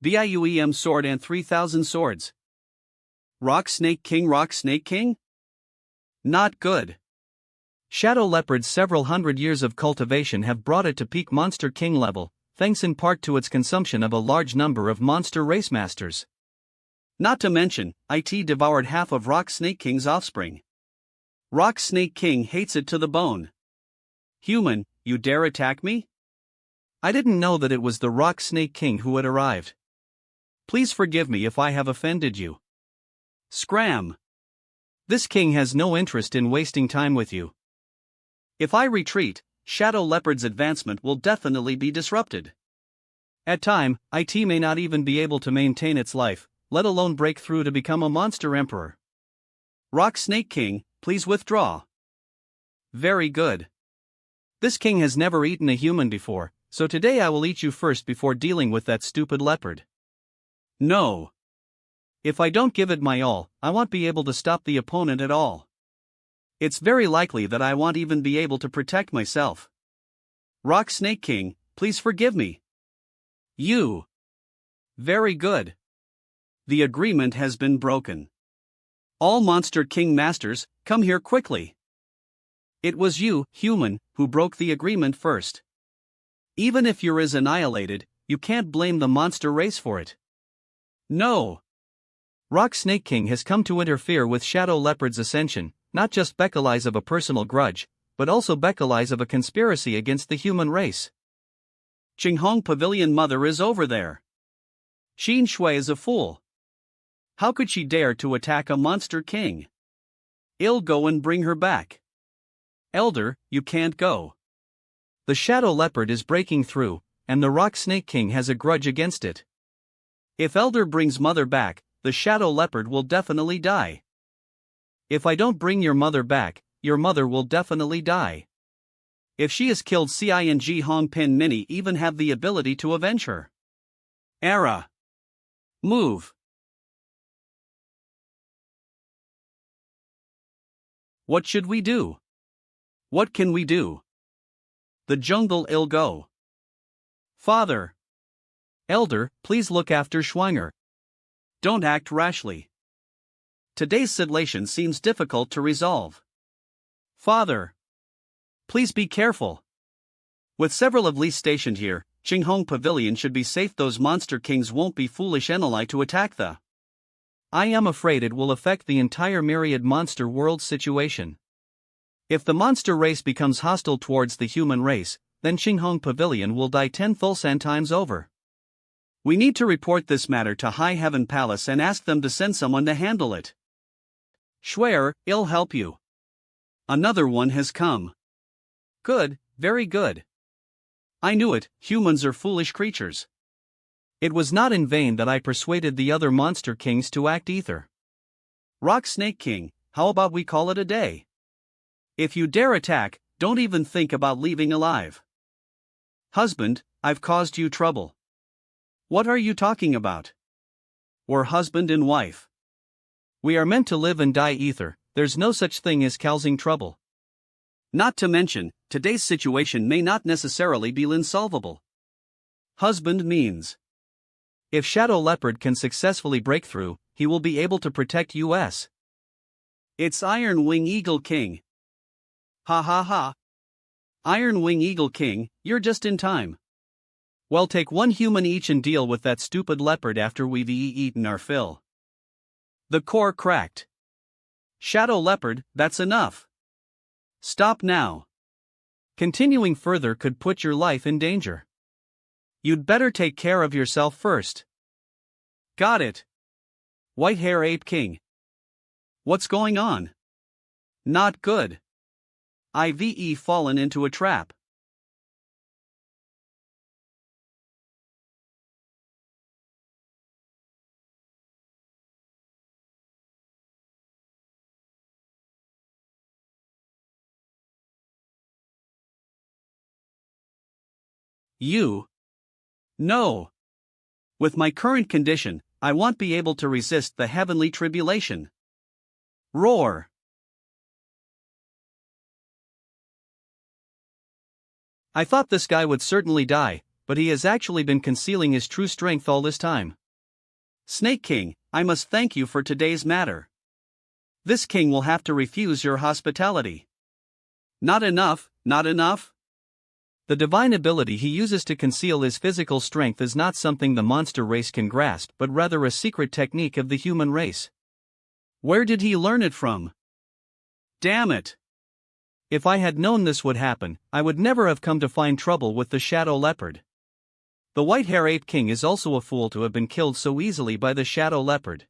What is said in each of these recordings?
Biuem sword and 3,000 swords. Rock Snake King, Rock Snake King? Not good. Shadow Leopard's several hundred years of cultivation have brought it to peak Monster King level, thanks in part to its consumption of a large number of monster race masters. Not to mention, it devoured half of Rock Snake King's offspring. Rock Snake King hates it to the bone. Human, you dare attack me? I didn't know that it was the Rock Snake King who had arrived. Please forgive me if I have offended you. Scram! This king has no interest in wasting time with you. If I retreat, Shadow Leopard's advancement will definitely be disrupted. At time, it may not even be able to maintain its life, let alone break through to become a monster emperor. Rock Snake King, please withdraw. Very good. This king has never eaten a human before, so today I will eat you first before dealing with that stupid leopard. No. If I don't give it my all, I won't be able to stop the opponent at all. It's very likely that I won't even be able to protect myself. Rock Snake King, please forgive me. You. Very good. The agreement has been broken. All Monster King Masters, come here quickly. It was you, human, who broke the agreement first. Even if you're annihilated, you can't blame the monster race for it. No. Rock Snake King has come to interfere with Shadow Leopard's ascension, not just beckons of a personal grudge, but also beckons of a conspiracy against the human race. Qinghong Pavilion Mother is over there. Xin Shui is a fool. How could she dare to attack a monster king? I'll go and bring her back. Elder, you can't go. The Shadow Leopard is breaking through, and the Rock Snake King has a grudge against it. If Elder brings Mother back, the Shadow Leopard will definitely die. If I don't bring your mother back, your mother will definitely die. If she is killed, Cing Hong Pin Mini even have the ability to avenge her. Era. Move. What should we do? What can we do? The jungle ill go. Father. Elder, please look after Schwanger. Don't act rashly. Today's situation seems difficult to resolve. Father. Please be careful. With several of Li stationed here, Qinghong Pavilion should be safe. Those monster kings won't be foolish enough to attack the. I am afraid it will affect the entire myriad monster world situation. If the monster race becomes hostile towards the human race, then Qinghong Pavilion will die 10,000 times over. We need to report this matter to High Heaven Palace and ask them to send someone to handle it. Schwer, I'll help you. Another one has come. Good, very good. I knew it, humans are foolish creatures. It was not in vain that I persuaded the other monster kings to act either. Rock Snake King, how about we call it a day? If you dare attack, don't even think about leaving alive. Husband, I've caused you trouble. What are you talking about? We're husband and wife. We are meant to live and die ether, there's no such thing as causing trouble. Not to mention, today's situation may not necessarily be insolvable. Husband means. If Shadow Leopard can successfully break through, he will be able to protect us. It's Iron Wing Eagle King. Ha ha ha. Iron Wing Eagle King, you're just in time. Well, take one human each and deal with that stupid leopard after we've eaten our fill. The core cracked. Shadow Leopard, that's enough. Stop now. Continuing further could put your life in danger. You'd better take care of yourself first. Got it. White Hair Ape King. What's going on? Not good. I've fallen into a trap. You? No. With my current condition, I won't be able to resist the heavenly tribulation. Roar. I thought this guy would certainly die, but he has actually been concealing his true strength all this time. Snake King, I must thank you for today's matter. This king will have to refuse your hospitality. Not enough, not enough? The divine ability he uses to conceal his physical strength is not something the monster race can grasp, but rather a secret technique of the human race. Where did he learn it from? Damn it! If I had known this would happen, I would never have come to find trouble with the shadow leopard. The white-hair ape king is also a fool to have been killed so easily by the shadow leopard.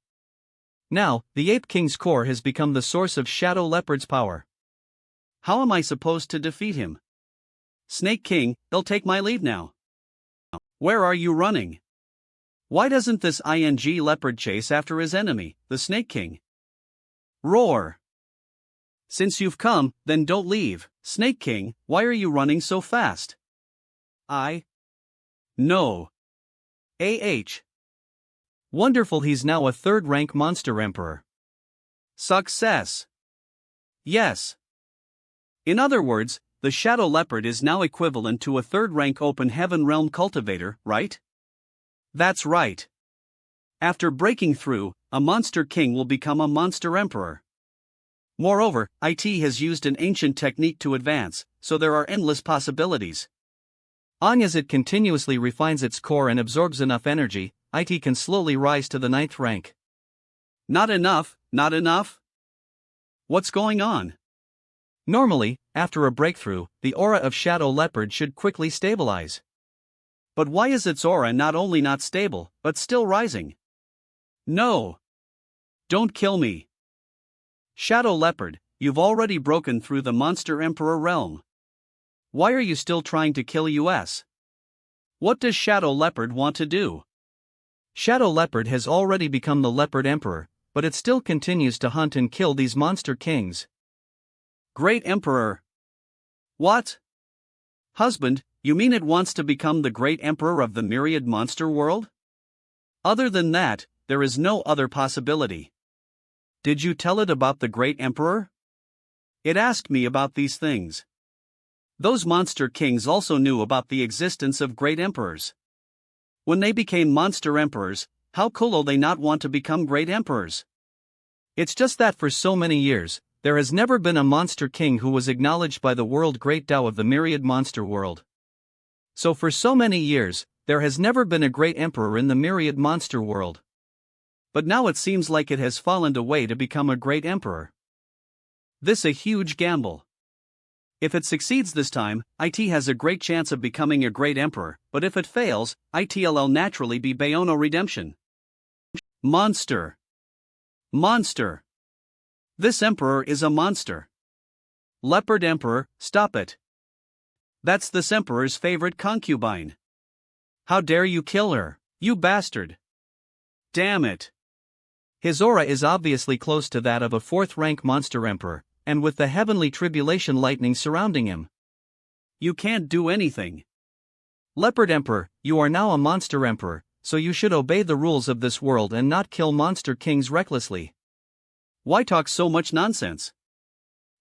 Now, the ape king's core has become the source of shadow leopard's power. How am I supposed to defeat him? Snake King, I'll take my leave now. Where are you running? Why doesn't this leopard chase after his enemy, the Snake King? Roar! Since you've come, then don't leave, Snake King, why are you running so fast? No. Wonderful, he's now a third-rank monster emperor. Success! Yes. In other words, the shadow leopard is now equivalent to a third-rank open heaven realm cultivator, right? That's right. After breaking through, a monster king will become a monster emperor. Moreover, IT has used an ancient technique to advance, so there are endless possibilities. As it continuously refines its core and absorbs enough energy, IT can slowly rise to the 9th rank. Not enough, not enough? What's going on? Normally, after a breakthrough, the aura of Shadow Leopard should quickly stabilize. But why is its aura not only not stable, but still rising? No! Don't kill me! Shadow Leopard, you've already broken through the Monster Emperor realm. Why are you still trying to kill us? What does Shadow Leopard want to do? Shadow Leopard has already become the Leopard Emperor, but it still continues to hunt and kill these monster kings. Great Emperor! What? Husband, you mean it wants to become the Great Emperor of the myriad monster world? Other than that, there is no other possibility. Did you tell it about the Great Emperor? It asked me about these things. Those monster kings also knew about the existence of great emperors. When they became monster emperors, how cool will they not want to become great emperors? It's just that for so many years, there has never been a monster king who was acknowledged by the world great Tao of the myriad monster world. So for so many years, there has never been a great emperor in the myriad monster world. But now it seems like it has fallen away to become a great emperor. This a huge gamble. If it succeeds this time, IT has a great chance of becoming a great emperor, but if it fails, ITLL naturally be Bayono redemption. Monster. Monster. This emperor is a monster. Leopard Emperor, stop it. That's this emperor's favorite concubine. How dare you kill her, you bastard. Damn it. His aura is obviously close to that of a 4th-rank monster emperor, and with the heavenly tribulation lightning surrounding him. You can't do anything. Leopard Emperor, you are now a monster emperor, so you should obey the rules of this world and not kill monster kings recklessly. Why talk so much nonsense?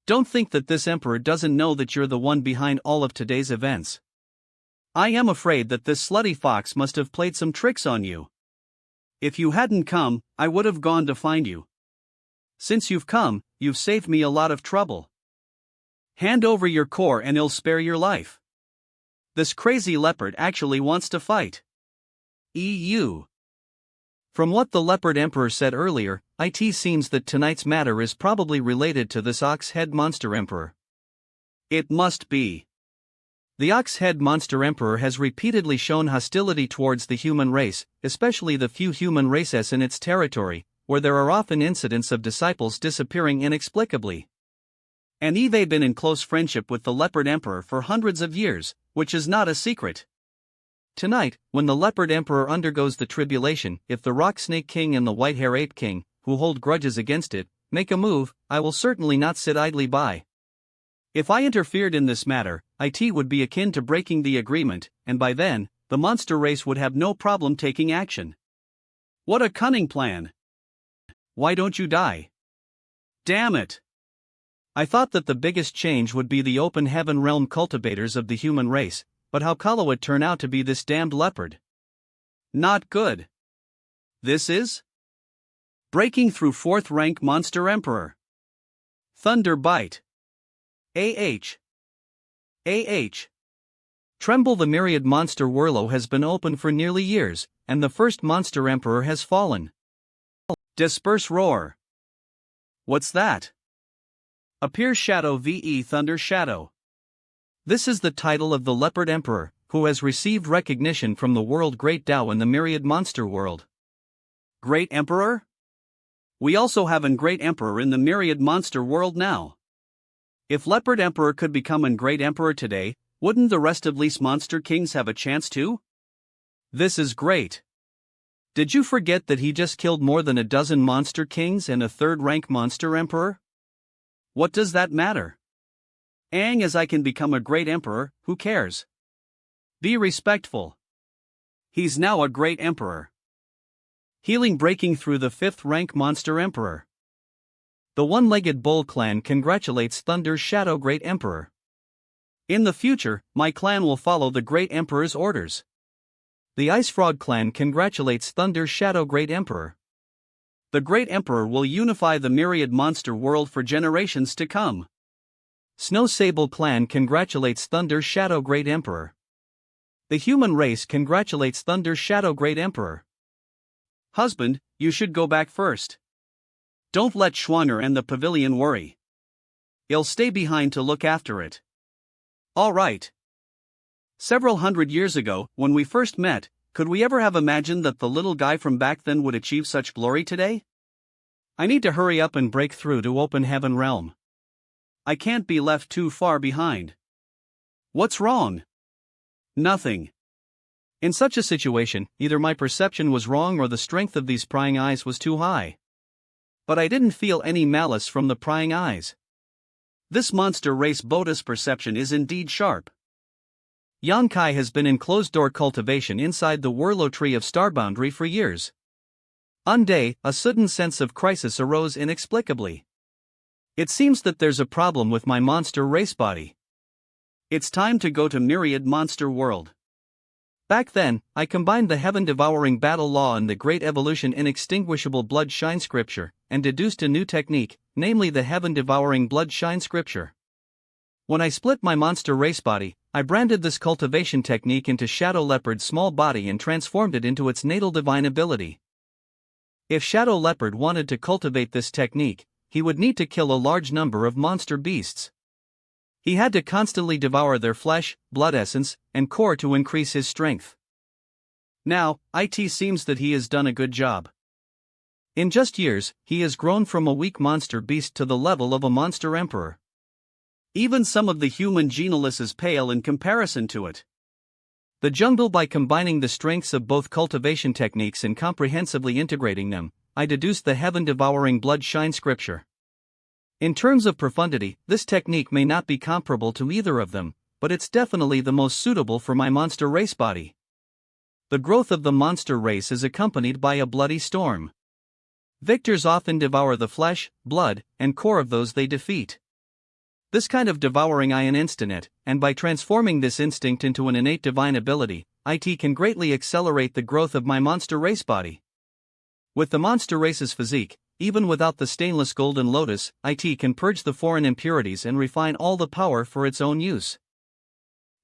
Don't think that this emperor doesn't know that you're the one behind all of today's events. I am afraid that this slutty fox must have played some tricks on you. If you hadn't come, I would have gone to find you. Since you've come, you've saved me a lot of trouble. Hand over your core and I'll spare your life. This crazy leopard actually wants to fight. EU. From what the Leopard Emperor said earlier, it seems that tonight's matter is probably related to this ox-head monster emperor. It must be. The ox-head monster emperor has repeatedly shown hostility towards the human race, especially the few human races in its territory, where there are often incidents of disciples disappearing inexplicably. And they've been in close friendship with the Leopard Emperor for hundreds of years, which is not a secret. Tonight, when the Leopard Emperor undergoes the tribulation, if the Rock Snake King and the White-Hair Ape King, who hold grudges against it, make a move, I will certainly not sit idly by. If I interfered in this matter, it would be akin to breaking the agreement, and by then, the monster race would have no problem taking action. What a cunning plan! Why don't you die? Damn it! I thought that the biggest change would be the open heaven realm cultivators of the human race, but how hollow it turned out to be, this damned leopard. Not good. This is breaking through 4th rank Monster Emperor. Thunder Bite. AH. Tremble, the myriad monster Whirlo has been open for nearly years, and the first Monster Emperor has fallen. Disperse Roar. What's that? Appear Shadow VE Thunder Shadow. This is the title of the Leopard Emperor, who has received recognition from the world Great Tao in the myriad monster world. Great Emperor? We also have an Great Emperor in the myriad monster world now. If Leopard Emperor could become an Great Emperor today, wouldn't the rest of Least Monster Kings have a chance too? This is great. Did you forget that he just killed more than a dozen Monster Kings and a 3rd rank Monster Emperor? What does that matter? As I can become a Great Emperor, who cares? Be respectful. He's now a Great Emperor. Healing, breaking through the 5th rank Monster Emperor. The One-Legged Bull clan congratulates Thunder's Shadow Great Emperor. In the future, my clan will follow the Great Emperor's orders. The Ice Frog clan congratulates Thunder's Shadow Great Emperor. The Great Emperor will unify the myriad monster world for generations to come. Snow Sable clan congratulates Thunder's Shadow Great Emperor. The human race congratulates Thunder's Shadow Great Emperor. Husband, you should go back first. Don't let Schwanger and the pavilion worry. He'll stay behind to look after it. All right. Several hundred years ago, when we first met, could we ever have imagined that the little guy from back then would achieve such glory today? I need to hurry up and break through to Open Heaven Realm. I can't be left too far behind. What's wrong? Nothing. In such a situation, either my perception was wrong or the strength of these prying eyes was too high. But I didn't feel any malice from the prying eyes. This monster race Boda's perception is indeed sharp. Yonkai has been in closed-door cultivation inside the Whirlo tree of Starboundary for years. One day, a sudden sense of crisis arose inexplicably. It seems that there's a problem with my monster race body. It's time to go to Myriad Monster World. Back then, I combined the heaven-devouring battle law and the Great Evolution inextinguishable blood shine scripture, and deduced a new technique, namely the heaven-devouring blood shine scripture. When I split my monster race body, I branded this cultivation technique into Shadow Leopard's small body and transformed it into its natal divine ability. If Shadow Leopard wanted to cultivate this technique, he would need to kill a large number of monster beasts. He had to constantly devour their flesh, blood essence, and core to increase his strength. Now, it seems that he has done a good job. In just years, he has grown from a weak monster beast to the level of a monster emperor. Even some of the human genoliths pale in comparison to it. The jungle, by combining the strengths of both cultivation techniques and comprehensively integrating them, I deduced the heaven-devouring blood shine scripture. In terms of profundity, this technique may not be comparable to either of them, but it's definitely the most suitable for my monster race body. The growth of the monster race is accompanied by a bloody storm. Victors often devour the flesh, blood, and core of those they defeat. This kind of devouring I instinct, and by transforming this instinct into an innate divine ability, it can greatly accelerate the growth of my monster race body. With the monster race's physique, even without the stainless golden lotus, it can purge the foreign impurities and refine all the power for its own use.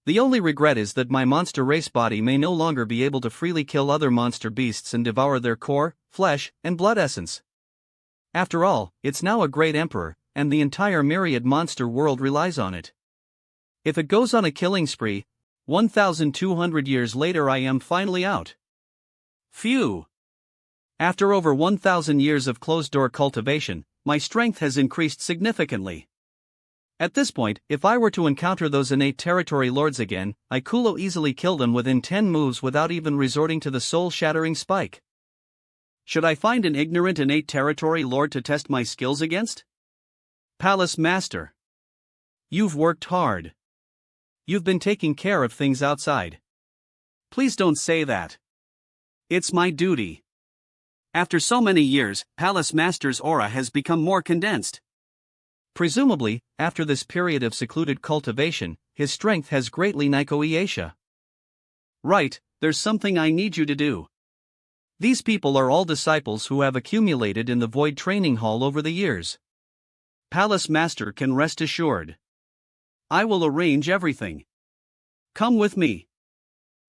The only regret is that my monster race body may no longer be able to freely kill other monster beasts and devour their core, flesh, and blood essence. After all, it's now a great emperor, and the entire myriad monster world relies on it. If it goes on a killing spree, 1,200 years later I am finally out. Phew! After over 1,000 years of closed-door cultivation, my strength has increased significantly. At this point, if I were to encounter those innate territory lords again, I could easily kill them within 10 moves without even resorting to the soul-shattering spike. Should I find an ignorant innate territory lord to test my skills against? Palace Master. You've worked hard. You've been taking care of things outside. Please don't say that. It's my duty. After so many years, Palace Master's aura has become more condensed. Presumably, after this period of secluded cultivation, his strength has greatly Nikoiasha. Right, there's something I need you to do. These people are all disciples who have accumulated in the Void Training Hall over the years. Palace Master can rest assured. I will arrange everything. Come with me.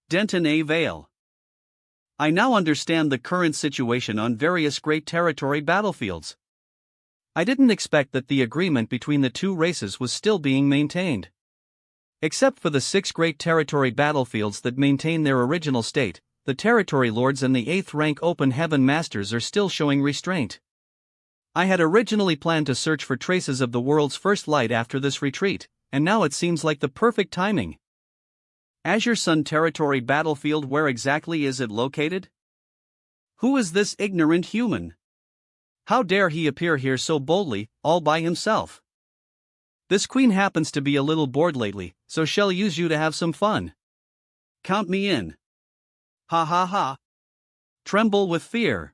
Denton A. Vale. I now understand the current situation on various Great Territory battlefields. I didn't expect that the agreement between the two races was still being maintained. Except for the 6 Great Territory battlefields that maintain their original state, the Territory Lords and the 8th rank Open Heaven Masters are still showing restraint. I had originally planned to search for traces of the world's first light after this retreat, and now it seems like the perfect timing. Azure Sun Territory battlefield, where exactly is it located? Who is this ignorant human? How dare he appear here so boldly, all by himself? This queen happens to be a little bored lately, so shall use you to have some fun. Count me in. Ha ha ha. Tremble with fear.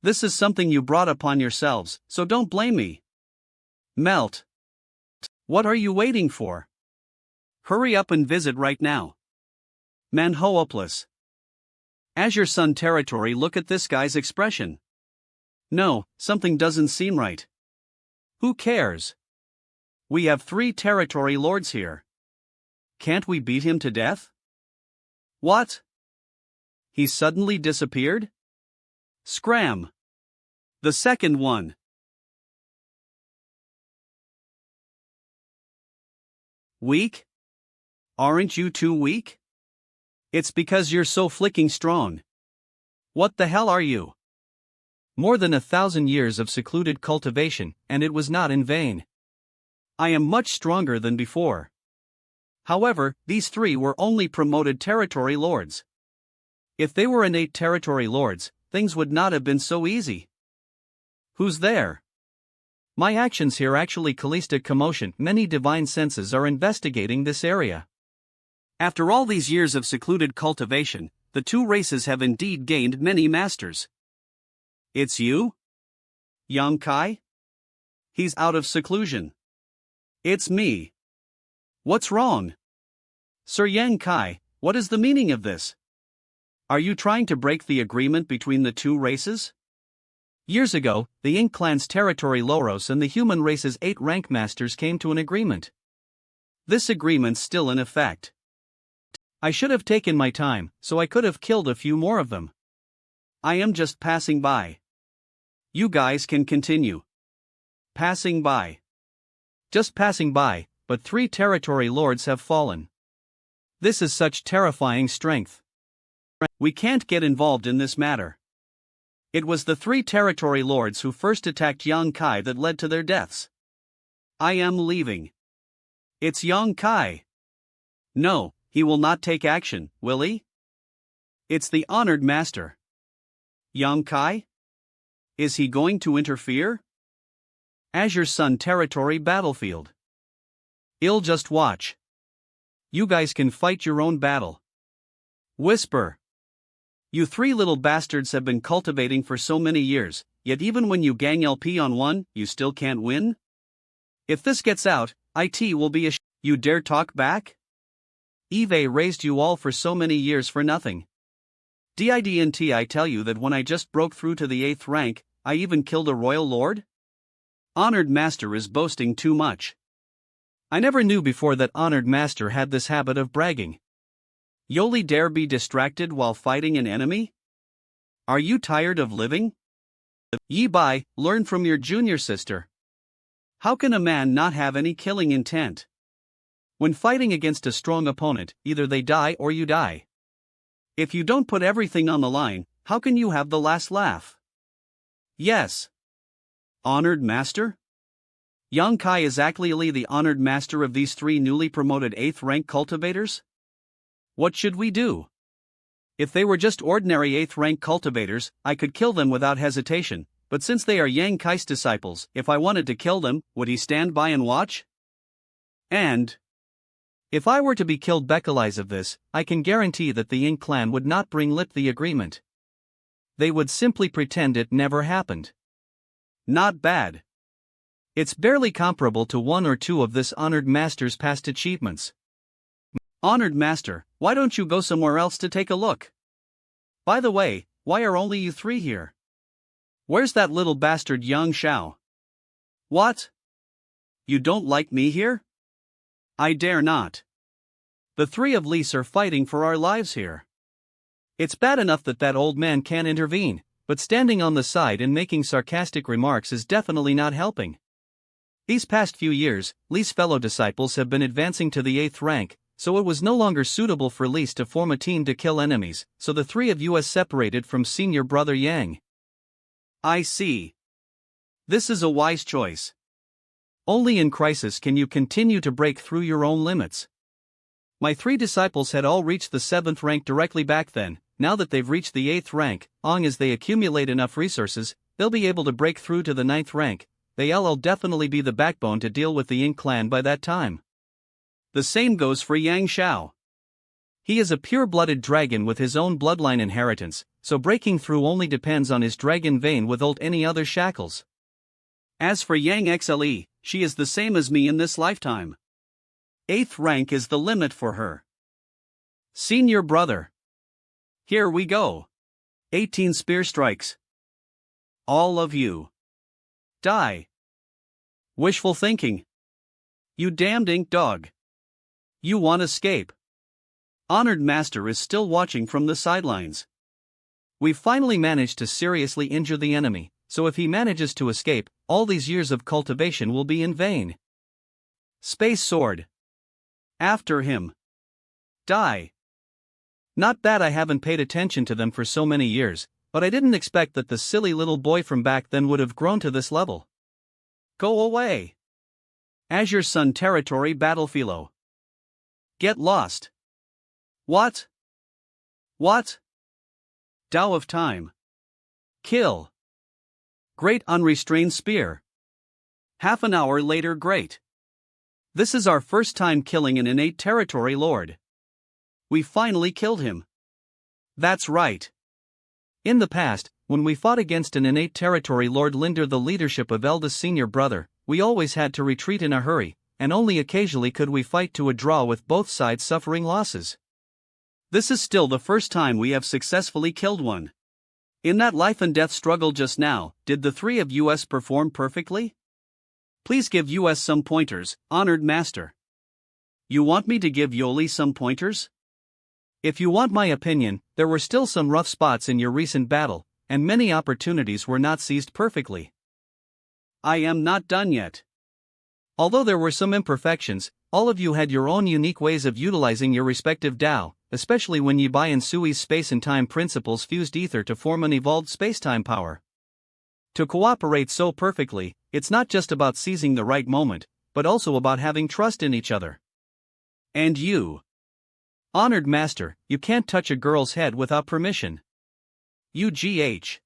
This is something you brought upon yourselves, so don't blame me. Melt. What are you waiting for? Hurry up and visit right now. Manhwa. Azure Sun Territory, look at this guy's expression. No, something doesn't seem right. Who cares? We have 3 territory lords here. Can't we beat him to death? What? He suddenly disappeared? Scram! The second one. Weak? Aren't you too weak? It's because you're so flicking strong. What the hell are you? More than 1,000 years of secluded cultivation, and it was not in vain. I am much stronger than before. However, these 3 were only promoted territory lords. If they were innate territory lords, things would not have been so easy. Who's there? My actions here actually caused a commotion. Many divine senses are investigating this area. After all these years of secluded cultivation, the 2 races have indeed gained many masters. It's you? Yang Kai? He's out of seclusion. It's me. What's wrong? Sir Yang Kai, what is the meaning of this? Are you trying to break the agreement between the 2 races? Years ago, the Ink clan's territory Loros and the human race's 8 rank masters came to an agreement. This agreement's still in effect. I should have taken my time, so I could have killed a few more of them. I am just passing by. You guys can continue. Passing by. Just passing by, but 3 territory lords have fallen. This is such terrifying strength. We can't get involved in this matter. It was the 3 territory lords who first attacked Yang Kai that led to their deaths. I am leaving. It's Yang Kai. No, he will not take action, will he? It's the honored master. Yang Kai? Is he going to interfere? Azure Sun Territory battlefield. I'll just watch. You guys can fight your own battle. Whisper. You 3 little bastards have been cultivating for so many years, yet even when you gang LP on one, you still can't win? If this gets out, IT will be You dare talk back? Eve raised you all for so many years for nothing. Didn't I tell you that when I just broke through to the 8th rank, I even killed a royal lord? Honored Master is boasting too much. I never knew before that Honored Master had this habit of bragging. Yoli dare be distracted while fighting an enemy? Are you tired of living? Yi Bai, learn from your junior sister. How can a man not have any killing intent? When fighting against a strong opponent, either they die or you die. If you don't put everything on the line, how can you have the last laugh? Yes. Honored Master? Yang Kai is actually the honored master of these 3 newly promoted 8th rank cultivators? What should we do? If they were just ordinary 8th rank cultivators, I could kill them without hesitation, but since they are Yang Kai's disciples, if I wanted to kill them, would he stand by and watch? And if I were to be killed because of this, I can guarantee that the Ink clan would not bring lip the agreement. They would simply pretend it never happened. Not bad. It's barely comparable to one or two of this honored master's past achievements. Honored master, why don't you go somewhere else to take a look? By the way, why are only you three here? Where's that little bastard Yang Shao? What? You don't like me here? I dare not. The three of Lise are fighting for our lives here. It's bad enough that that old man can't intervene, but standing on the side and making sarcastic remarks is definitely not helping. These past few years, Lise's fellow disciples have been advancing to the 8th rank, so it was no longer suitable for Lise to form a team to kill enemies, so the three of us separated from senior brother Yang. I see. This is a wise choice. Only in crisis can you continue to break through your own limits. My three disciples had all reached the 7th rank directly back then. Now that they've reached the 8th rank, as they accumulate enough resources, they'll be able to break through to the 9th rank. They'll definitely be the backbone to deal with the Ink clan by that time. The same goes for Yang Shao. He is a pure-blooded dragon with his own bloodline inheritance, so breaking through only depends on his dragon vein without any other shackles. As for Yang Xle, she is the same as me in this lifetime. 8th rank is the limit for her. Senior brother. Here we go. 18 spear strikes. All of you. Die. Wishful thinking. You damned ink dog. You want escape. Honored master is still watching from the sidelines. We've finally managed to seriously injure the enemy, so if he manages to escape, all these years of cultivation will be in vain. Space sword. After him. Die. Not that I haven't paid attention to them for so many years, but I didn't expect that the silly little boy from back then would have grown to this level. Go away. Azure Sun territory battlefield. Get lost. What? What? Tao of time. Kill. Great unrestrained spear. Half an hour later, great. This is our first time killing an innate territory lord. We finally killed him. That's right. In the past, when we fought against an innate territory lord under the leadership of eldest senior brother, we always had to retreat in a hurry, and only occasionally could we fight to a draw with both sides suffering losses. This is still the first time we have successfully killed one. In that life and death struggle just now, did the three of us perform perfectly? Please give us some pointers, honored master. You want me to give Yoli some pointers? If you want my opinion, there were still some rough spots in your recent battle, and many opportunities were not seized perfectly. I am not done yet. Although there were some imperfections, all of you had your own unique ways of utilizing your respective Tao, especially when Yibai and Sui's space and time principles fused ether to form an evolved space-time power. To cooperate so perfectly, it's not just about seizing the right moment, but also about having trust in each other. And you? Honored master, you can't touch a girl's head without permission. UGH.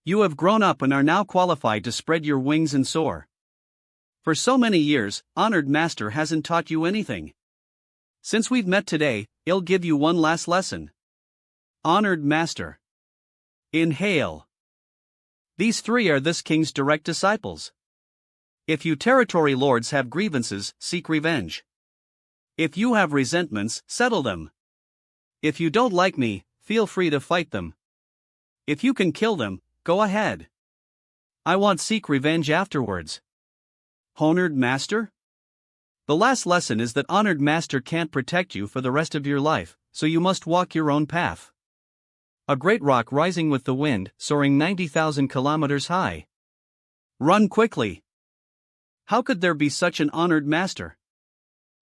You have grown up and are now qualified to spread your wings and soar. For so many years, honored master hasn't taught you anything. Since we've met today, I'll give you one last lesson. Honored master. Inhale. These three are this king's direct disciples. If you territory lords have grievances, seek revenge. If you have resentments, settle them. If you don't like me, feel free to fight them. If you can kill them, go ahead. I won't seek revenge afterwards. Honored master? The last lesson is that honored master can't protect you for the rest of your life, so you must walk your own path. A great rock rising with the wind, soaring 90,000 kilometers high. Run quickly. How could there be such an honored master?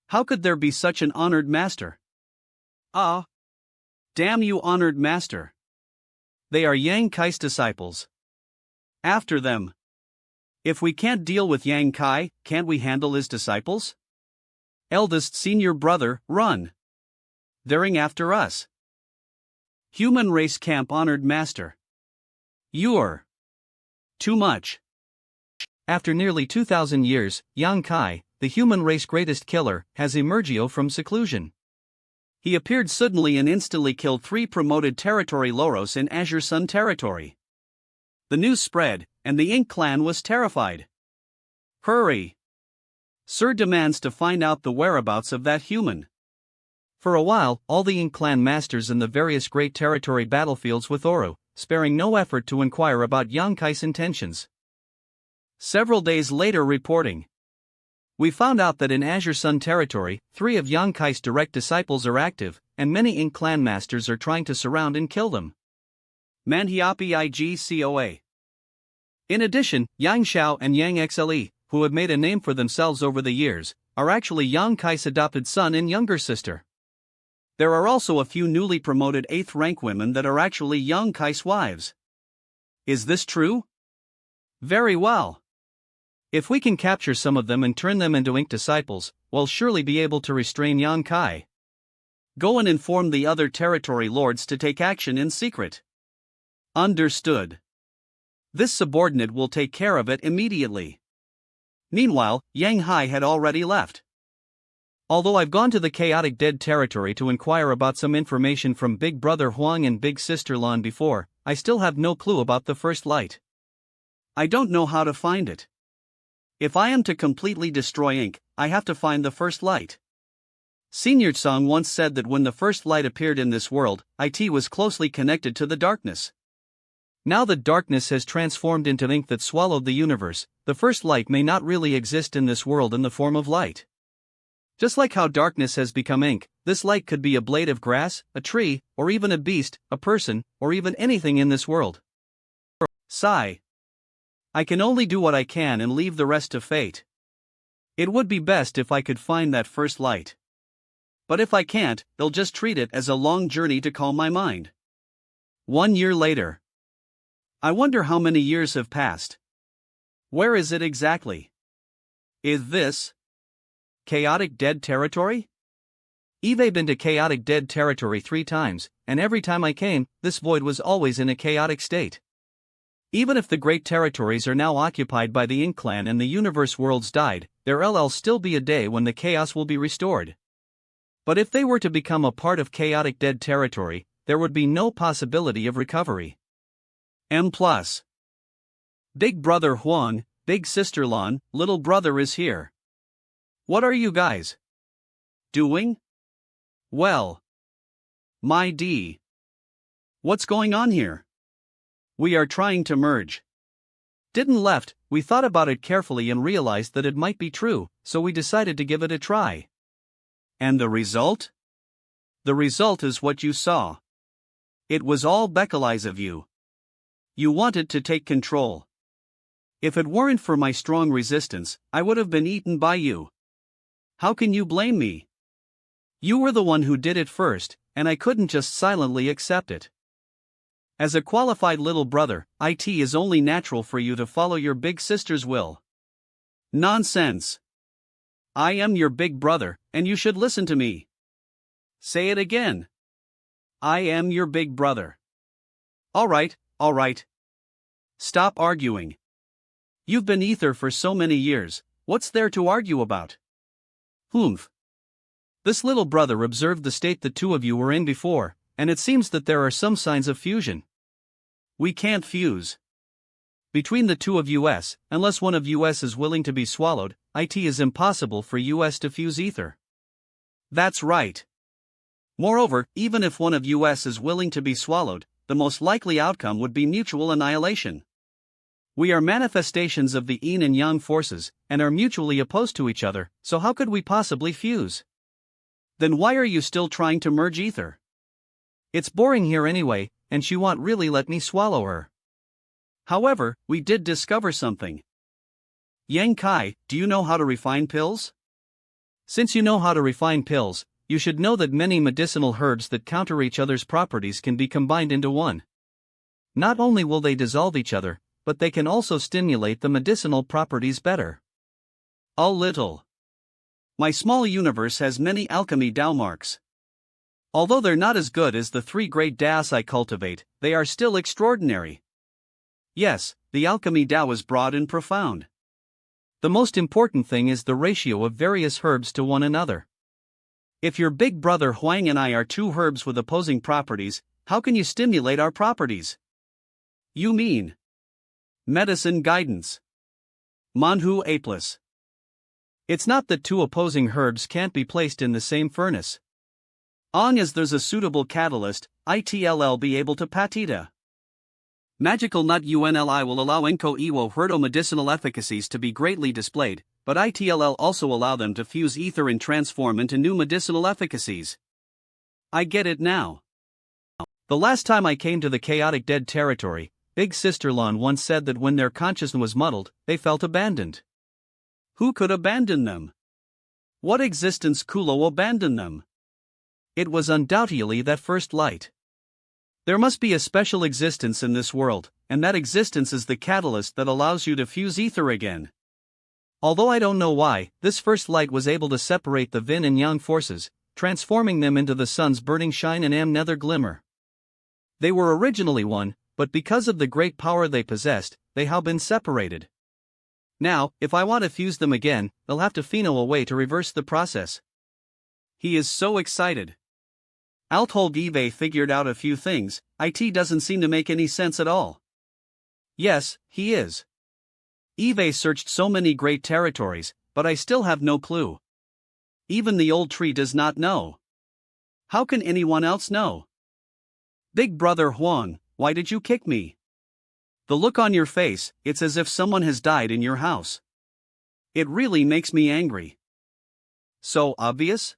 How could there be such an honored master? Ah! Damn you, honored master. They are Yang Kai's disciples. After them. If we can't deal with Yang Kai, can't we handle his disciples? Eldest senior brother, run. Daring after us. Human race camp honored master. You're too much. After nearly 2,000 years, Yang Kai, the human race greatest killer, has emerged from seclusion. He appeared suddenly and instantly killed 3 promoted territory Loros in Azure Sun territory. The news spread, and the Ink clan was terrified. Hurry! Sir demands to find out the whereabouts of that human. For a while, all the Ink clan masters in the various great territory battlefields with Oru, sparing no effort to inquire about Yonkai's intentions. Several days later reporting. We found out that in Azure Sun territory, 3 of Yonkai's direct disciples are active, and many Ink clan masters are trying to surround and kill them. Manhwa. In addition, Yang Xiao and Yang Xle, who have made a name for themselves over the years, are actually Yang Kai's adopted son and younger sister. There are also a few newly promoted 8th rank women that are actually Yang Kai's wives. Is this true? Very well. If we can capture some of them and turn them into Ink disciples, we'll surely be able to restrain Yang Kai. Go and inform the other territory lords to take action in secret. Understood. This subordinate will take care of it immediately. Meanwhile, Yang Hai had already left. Although I've gone to the chaotic dead territory to inquire about some information from Big Brother Huang and Big Sister Lan before, I still have no clue about the first light. I don't know how to find it. If I am to completely destroy Ink, I have to find the first light. Senior Song once said that when the first light appeared in this world, it was closely connected to the darkness. Now that darkness has transformed into ink that swallowed the universe, the first light may not really exist in this world in the form of light. Just like how darkness has become ink, this light could be a blade of grass, a tree, or even a beast, a person, or even anything in this world. Sigh. I can only do what I can and leave the rest to fate. It would be best if I could find that first light. But if I can't, they'll just treat it as a long journey to calm my mind. 1 year later. I wonder how many years have passed. Where is it exactly? Is this chaotic dead territory? I've been to chaotic dead territory 3 times, and every time I came, this void was always in a chaotic state. Even if the great territories are now occupied by the Ink clan and the universe worlds died, there'll still be a day when the chaos will be restored. But if they were to become a part of chaotic dead territory, there would be no possibility of recovery. M+. Big Brother Huang, Big Sister Lan, Little Brother is here. What are you guys doing? Well, my D. What's going on here? We are trying to merge. Didn't left, we thought about it carefully and realized that it might be true, so we decided to give it a try. And the result? The result is what you saw. It was all beckons of you. You wanted to take control. If it weren't for my strong resistance, I would have been eaten by you. How can you blame me? You were the one who did it first, and I couldn't just silently accept it. As a qualified little brother, it is only natural for you to follow your big sister's will. Nonsense. I am your big brother, and you should listen to me. Say it again. I am your big brother. All right. Stop arguing. You've been ether for so many years, what's there to argue about? Humph. This little brother observed the state the 2 of you were in before, and it seems that there are some signs of fusion. We can't fuse. Between the 2 of us, unless one of us is willing to be swallowed, it is impossible for us to fuse ether. That's right. Moreover, even if one of us is willing to be swallowed, the most likely outcome would be mutual annihilation. We are manifestations of the yin and yang forces, and are mutually opposed to each other, so how could we possibly fuse? Then why are you still trying to merge ether? It's boring here anyway, and she won't really let me swallow her. However, we did discover something. Yang Kai, do you know how to refine pills? Since you know how to refine pills, you should know that many medicinal herbs that counter each other's properties can be combined into one. Not only will they dissolve each other, but they can also stimulate the medicinal properties better. A little. My small universe has many alchemy Dao marks. Although they're not as good as the 3 great Daos I cultivate, they are still extraordinary. Yes, the alchemy Dao is broad and profound. The most important thing is the ratio of various herbs to one another. If your big brother Huang and I are 2 herbs with opposing properties, how can you stimulate our properties? You mean medicine guidance. Manhwa apeless. It's not that two opposing herbs can't be placed in the same furnace. Long as there's a suitable catalyst, it'll be able to patita. Magical nut unli will allow enko iwo herdo medicinal efficacies to be greatly displayed, but it'll also allow them to fuse ether and transform into new medicinal efficacies. I get it now. The last time I came to the chaotic dead territory, Big Sister Lon once said that when their consciousness was muddled, they felt abandoned. Who could abandon them? What existence Kulo abandoned them? It was undoubtedly that first light. There must be a special existence in this world, and that existence is the catalyst that allows you to fuse ether again. Although I don't know why, this first light was able to separate the yin and yang forces, transforming them into the sun's burning shine and nether glimmer. They were originally one, but because of the great power they possessed, they have been separated. Now, if I want to fuse them again, they'll have to pheno a way to reverse the process. He is so excited. I'll told Eve figured out a few things, it doesn't seem to make any sense at all. Yes, he is. Eve searched so many great territories, but I still have no clue. Even the old tree does not know. How can anyone else know? Big brother Huang, why did you kick me? The look on your face, it's as if someone has died in your house. It really makes me angry. So obvious?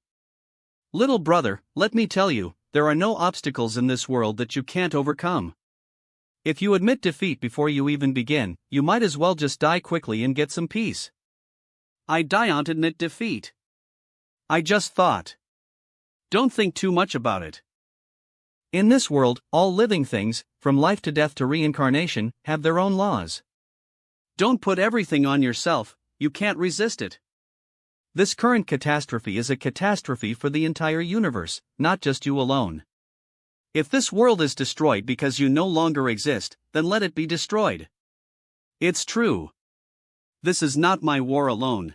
Little brother, let me tell you, there are no obstacles in this world that you can't overcome. If you admit defeat before you even begin, you might as well just die quickly and get some peace. I don't admit defeat. I just thought. Don't think too much about it. In this world, all living things, from life to death to reincarnation, have their own laws. Don't put everything on yourself, you can't resist it. This current catastrophe is a catastrophe for the entire universe, not just you alone. If this world is destroyed because you no longer exist, then let it be destroyed. It's true. This is not my war alone.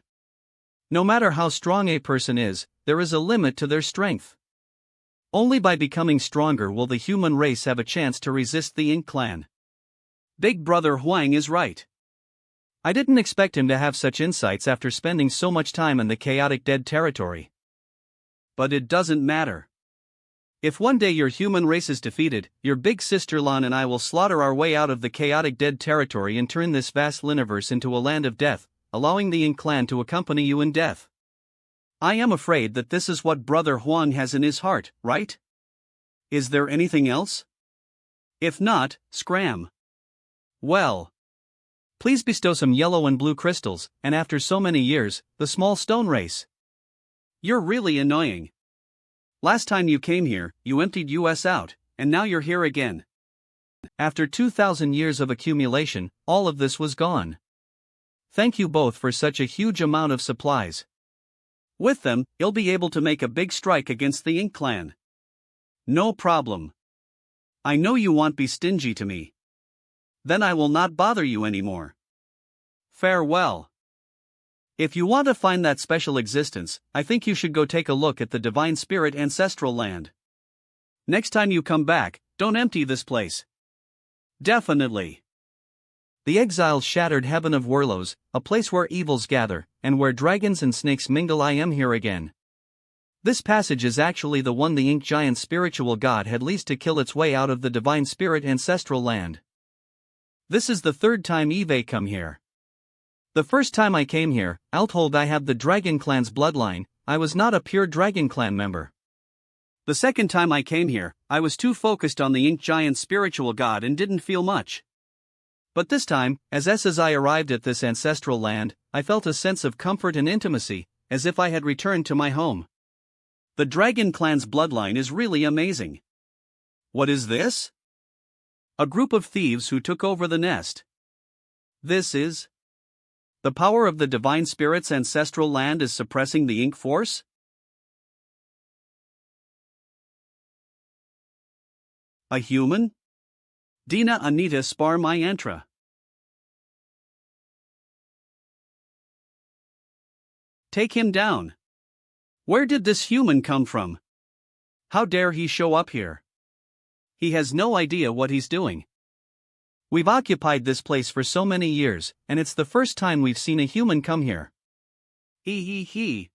No matter how strong a person is, there is a limit to their strength. Only by becoming stronger will the human race have a chance to resist the Ink clan. Big brother Huang is right. I didn't expect him to have such insights after spending so much time in the chaotic dead territory. But it doesn't matter. If one day your human race is defeated, your big sister Lan and I will slaughter our way out of the chaotic dead territory and turn this vast universe into a land of death, allowing the Ink clan to accompany you in death. I am afraid that this is what Brother Huang has in his heart, right? Is there anything else? If not, scram. Well. Please bestow some yellow and blue crystals, and after so many years, the small stone race. You're really annoying. Last time you came here, you emptied us out, and now you're here again. After 2,000 years of accumulation, all of this was gone. Thank you both for such a huge amount of supplies. With them, you'll be able to make a big strike against the Ink clan. No problem. I know you won't be stingy to me. Then I will not bother you anymore. Farewell. If you want to find that special existence, I think you should go take a look at the Divine Spirit Ancestral Land. Next time you come back, don't empty this place. Definitely. The exiles shattered heaven of Werlos, a place where evils gather, and where dragons and snakes mingle. I am here again. This passage is actually the one the Ink giant spiritual god had leased to kill its way out of the Divine Spirit Ancestral Land. This is the third time Eve come here. The first time I came here, I'll told I have the Dragon Clan's bloodline, I was not a pure Dragon Clan member. The second time I came here, I was too focused on the Ink giant spiritual god and didn't feel much. But this time, as I arrived at this ancestral land, I felt a sense of comfort and intimacy, as if I had returned to my home. The Dragon Clan's bloodline is really amazing. What is this? A group of thieves who took over the nest. This is... The power of the Divine Spirit's ancestral land is suppressing the Ink force? A human? Dina Anita spar my entra. Take him down. Where did this human come from? How dare he show up here? He has no idea what he's doing. We've occupied this place for so many years, and it's the first time we've seen a human come here. He.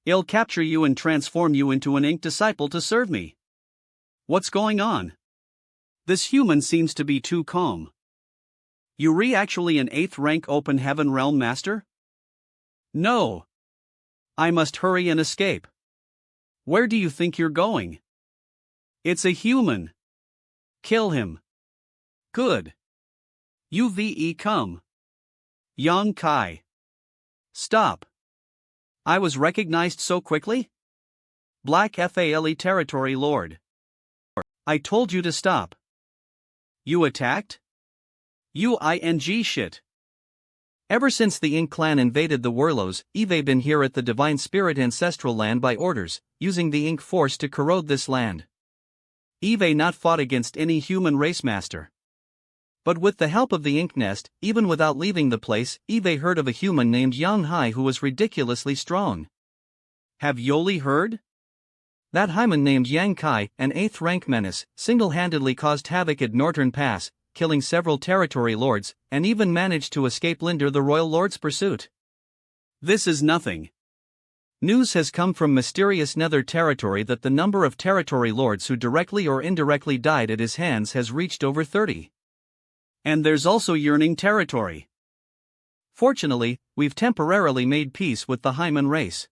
I'll capture you and transform you into an ink disciple to serve me. What's going on? This human seems to be too calm. You actually an 8th rank open heaven realm master? No. I must hurry and escape. Where do you think you're going? It's a human. Kill him. Good. UVE come. Yang Kai. Stop. I was recognized so quickly? Black FALE territory lord. I told you to stop. You attacked? UING shit. Ever since the Ink clan invaded the Wurlos, Eve been here at the Divine Spirit Ancestral Land by orders, using the Ink force to corrode this land. Eve not fought against any human race master. But with the help of the Ink Nest, even without leaving the place, Eve heard of a human named Yang Hai who was ridiculously strong. Have Yoli heard? That Hyman named Yang Kai, an 8th rank menace, single-handedly caused havoc at Northern Pass, killing several territory lords, and even managed to escape Linder the Royal Lord's pursuit. This is nothing. News has come from mysterious Nether territory that the number of territory lords who directly or indirectly died at his hands has reached over 30. And there's also yearning territory. Fortunately, we've temporarily made peace with the Hyman race.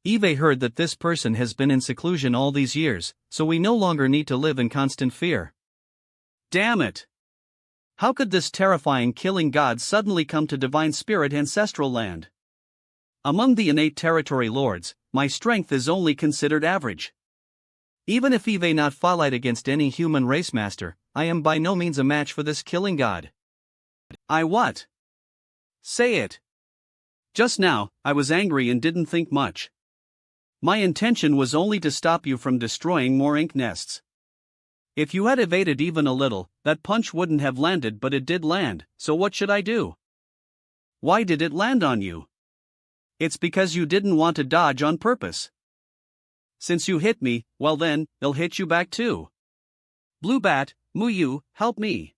Eve heard that this person has been in seclusion all these years, so we no longer need to live in constant fear. Damn it! How could this terrifying killing god suddenly come to Divine Spirit Ancestral Land? Among the innate territory lords, my strength is only considered average. Even if Eve not fight against any human race master, I am by no means a match for this killing god. I what? Say it. Just now, I was angry and didn't think much. My intention was only to stop you from destroying more ink nests. If you had evaded even a little, that punch wouldn't have landed, but it did land, so what should I do? Why did it land on you? It's because you didn't want to dodge on purpose. Since you hit me, well then, they'll hit you back too. Blue Bat, Muyu, help me.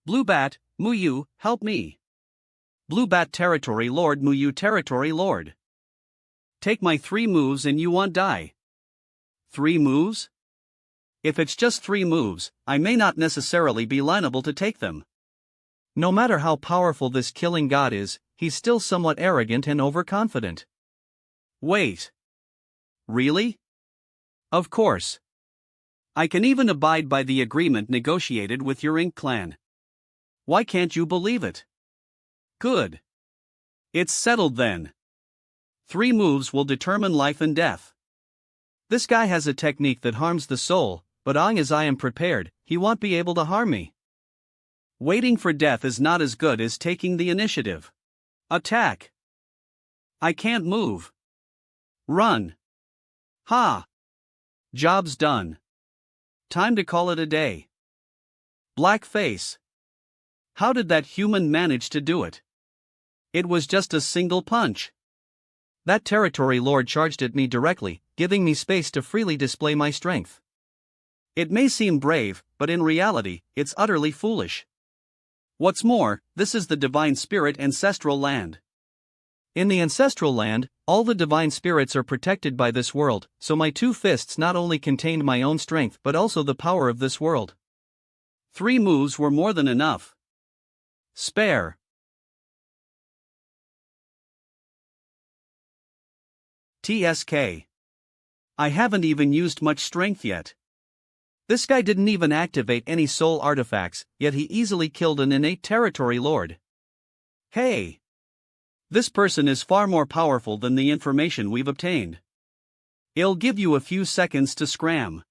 Blue Bat, Muyu, help me. Blue Bat Territory Lord, Muyu Territory Lord. Take my 3 moves and you won't die. 3 moves? If it's just 3 moves, I may not necessarily be liable to take them. No matter how powerful this killing god is, he's still somewhat arrogant and overconfident. Wait. Really? Of course. I can even abide by the agreement negotiated with your Ink clan. Why can't you believe it? Good. It's settled then. 3 moves will determine life and death. This guy has a technique that harms the soul, but long as I am prepared, he won't be able to harm me. Waiting for death is not as good as taking the initiative. Attack. I can't move. Run. Ha. Job's done. Time to call it a day. Black face. How did that human manage to do it? It was just a single punch. That territory lord charged at me directly, giving me space to freely display my strength. It may seem brave, but in reality, it's utterly foolish. What's more, this is the Divine Spirit Ancestral Land. In the Ancestral Land, all the divine spirits are protected by this world, so my 2 fists not only contained my own strength but also the power of this world. 3 moves were more than enough. Spare. TSK. I haven't even used much strength yet. This guy didn't even activate any soul artifacts, yet he easily killed an innate territory lord. Hey! This person is far more powerful than the information we've obtained. I'll give you a few seconds to scram.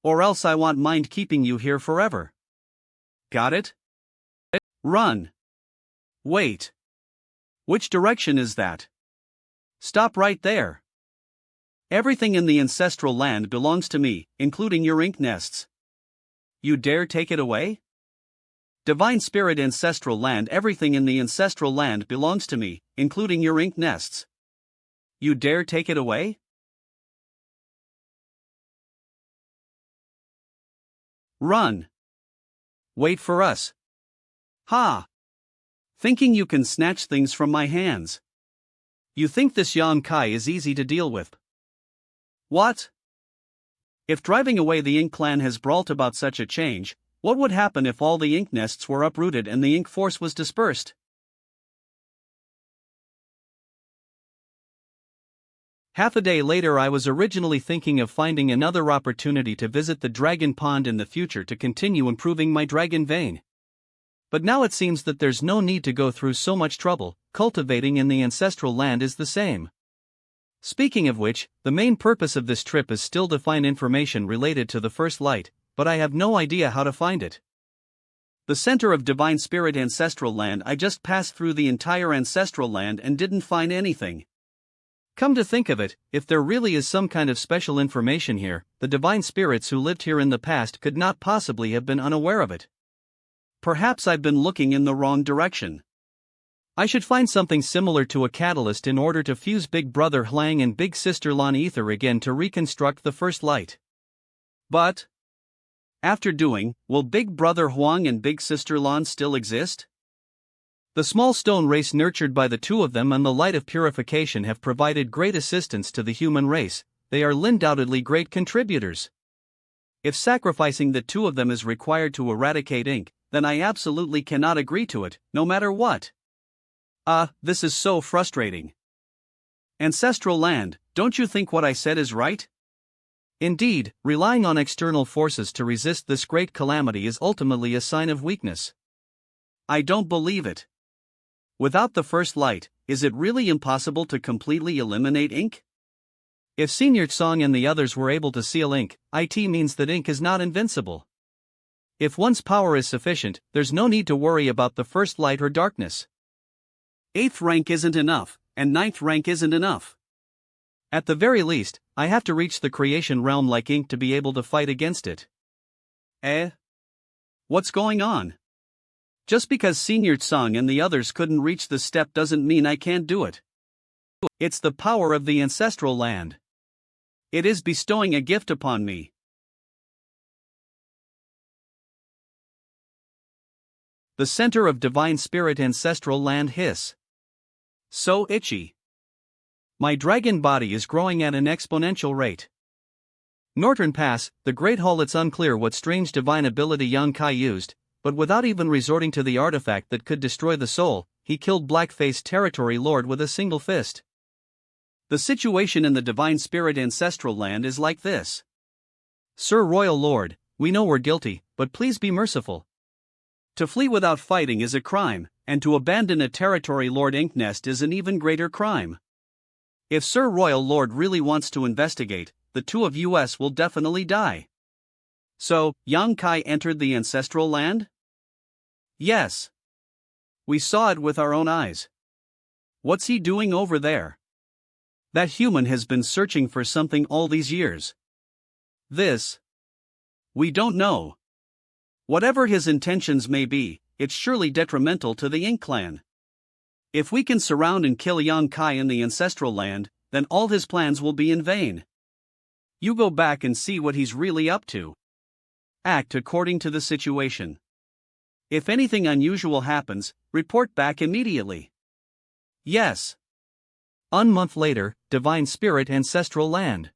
Or else I won't mind keeping you here forever. Got it? Run. Wait. Which direction is that? Stop right there. Everything in the ancestral land belongs to me, including your ink nests. You dare take it away? Divine Spirit Ancestral Land. Everything in the ancestral land belongs to me, including your ink nests. You dare take it away? Run. Wait for us. Ha! Thinking you can snatch things from my hands. You think this Yang Kai is easy to deal with? What? If driving away the Ink clan has brought about such a change, what would happen if all the ink nests were uprooted and the ink force was dispersed? Half a day later, I was originally thinking of finding another opportunity to visit the dragon pond in the future to continue improving my dragon vein. But now it seems that there's no need to go through so much trouble. Cultivating in the ancestral land is the same. Speaking of which, the main purpose of this trip is still to find information related to the first light, but I have no idea how to find it. The center of Divine Spirit Ancestral Land. I just passed through the entire ancestral land and didn't find anything. Come to think of it, if there really is some kind of special information here, the divine spirits who lived here in the past could not possibly have been unaware of it. Perhaps I've been looking in the wrong direction. I should find something similar to a catalyst in order to fuse Big Brother Hlang and Big Sister Lan Ether again to reconstruct the first light. But after doing, will Big Brother Huang and Big Sister Lan still exist? The small stone race nurtured by the two of them and the light of purification have provided great assistance to the human race. They are undoubtedly great contributors. If sacrificing the two of them is required to eradicate ink, then I absolutely cannot agree to it, no matter what. This is so frustrating. Ancestral land, don't you think what I said is right? Indeed, relying on external forces to resist this great calamity is ultimately a sign of weakness. I don't believe it. Without the first light, is it really impossible to completely eliminate ink? If Senior Song and the others were able to seal ink, it means that ink is not invincible. If one's power is sufficient, there's no need to worry about the first light or darkness. 8th rank isn't enough, and 9th rank isn't enough. At the very least, I have to reach the creation realm like ink to be able to fight against it. What's going on? Just because Senior Song and the others couldn't reach the step doesn't mean I can't do it. It's the power of the ancestral land. It is bestowing a gift upon me. The center of Divine Spirit Ancestral Land hiss. So itchy. My dragon body is growing at an exponential rate. Northern Pass, the Great Hall. It's unclear what strange divine ability Yang Kai used, but without even resorting to the artifact that could destroy the soul, he killed Blackface Territory Lord with a single fist. The situation in the Divine Spirit Ancestral Land is like this. Sir Royal Lord, we know we're guilty, but please be merciful. To flee without fighting is a crime, and to abandon a Territory Lord ink nest is an even greater crime. If Sir Royal Lord really wants to investigate, the two of us will definitely die. So, Yang Kai entered the ancestral land? Yes. We saw it with our own eyes. What's he doing over there? That human has been searching for something all these years. We don't know. Whatever his intentions may be, it's surely detrimental to the Ink clan. If we can surround and kill Yang Kai in the ancestral land, then all his plans will be in vain. You go back and see what he's really up to. Act according to the situation. If anything unusual happens, report back immediately. Yes. A month later, Divine Spirit Ancestral Land.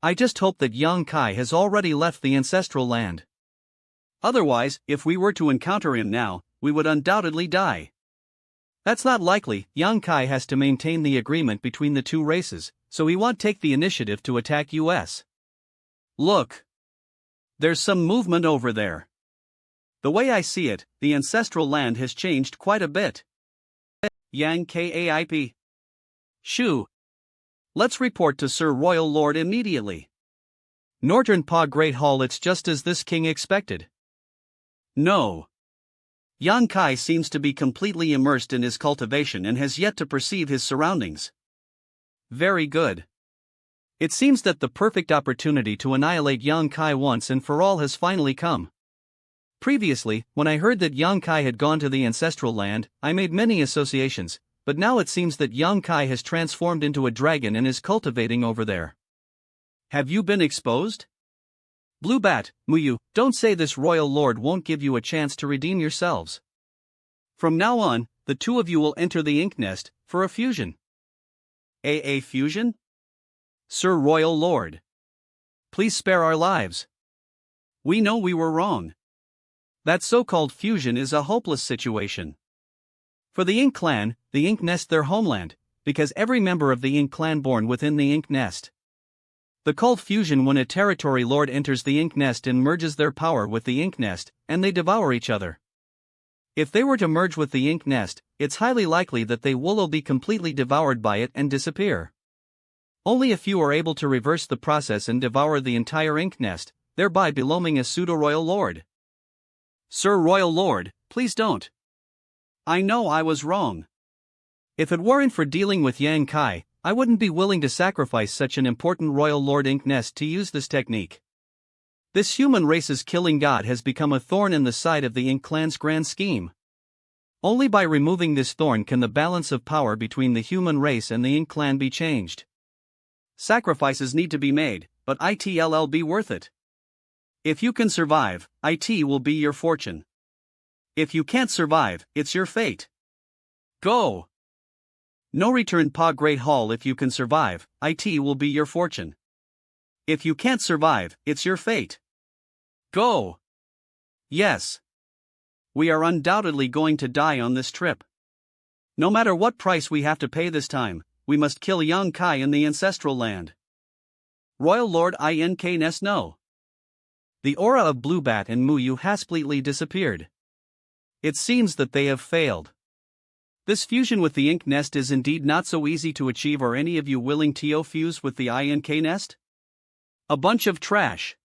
I just hope that Yang Kai has already left the ancestral land. Otherwise, if we were to encounter him now, we would undoubtedly die. That's not likely. Yang Kai has to maintain the agreement between the two races, so he won't take the initiative to attack us. Look. There's some movement over there. The way I see it, the ancestral land has changed quite a bit. Yang Kaip. Shoo. Let's report to Sir Royal Lord immediately. Northern Pa Great Hall. It's just as this king expected. No. Yang Kai seems to be completely immersed in his cultivation and has yet to perceive his surroundings. Very good. It seems that the perfect opportunity to annihilate Yang Kai once and for all has finally come. Previously, when I heard that Yang Kai had gone to the ancestral land, I made many associations, but now it seems that Yang Kai has transformed into a dragon and is cultivating over there. Have you been exposed? Blue Bat, Muyu, don't say this royal lord won't give you a chance to redeem yourselves. From now on, the two of you will enter the ink nest for a fusion. A fusion? Sir Royal Lord, please spare our lives. We know we were wrong. That so-called fusion is a hopeless situation. For the Ink clan, the ink nest their homeland, because every member of the ink clan born within the ink nest. The called fusion when a territory lord enters the ink nest and merges their power with the ink nest, and they devour each other. If they were to merge with the ink nest, it's highly likely that they will all be completely devoured by it and disappear. Only a few are able to reverse the process and devour the entire ink nest, thereby becoming a pseudo-royal lord. Sir Royal Lord, please don't. I know I was wrong. If it weren't for dealing with Yang Kai, I wouldn't be willing to sacrifice such an important royal lord ink nest to use this technique. This human race's killing god has become a thorn in the side of the Ink clan's grand scheme. Only by removing this thorn can the balance of power between the human race and the Ink clan be changed. Sacrifices need to be made, but it'll be worth it. If you can survive, it will be your fortune. If you can't survive, it's your fate. Go! No return pa Great Hall. If you can survive, it will be your fortune. If you can't survive, it's your fate. Go! Yes. We are undoubtedly going to die on this trip. No matter what price we have to pay this time, we must kill Yang Kai in the ancestral land. Royal Lord Ink Nest no. The aura of Blue Bat and Muyu has completely disappeared. It seems that they have failed. This fusion with the ink nest is indeed not so easy to achieve. Are any of you willing to fuse with the Ink nest? A bunch of trash.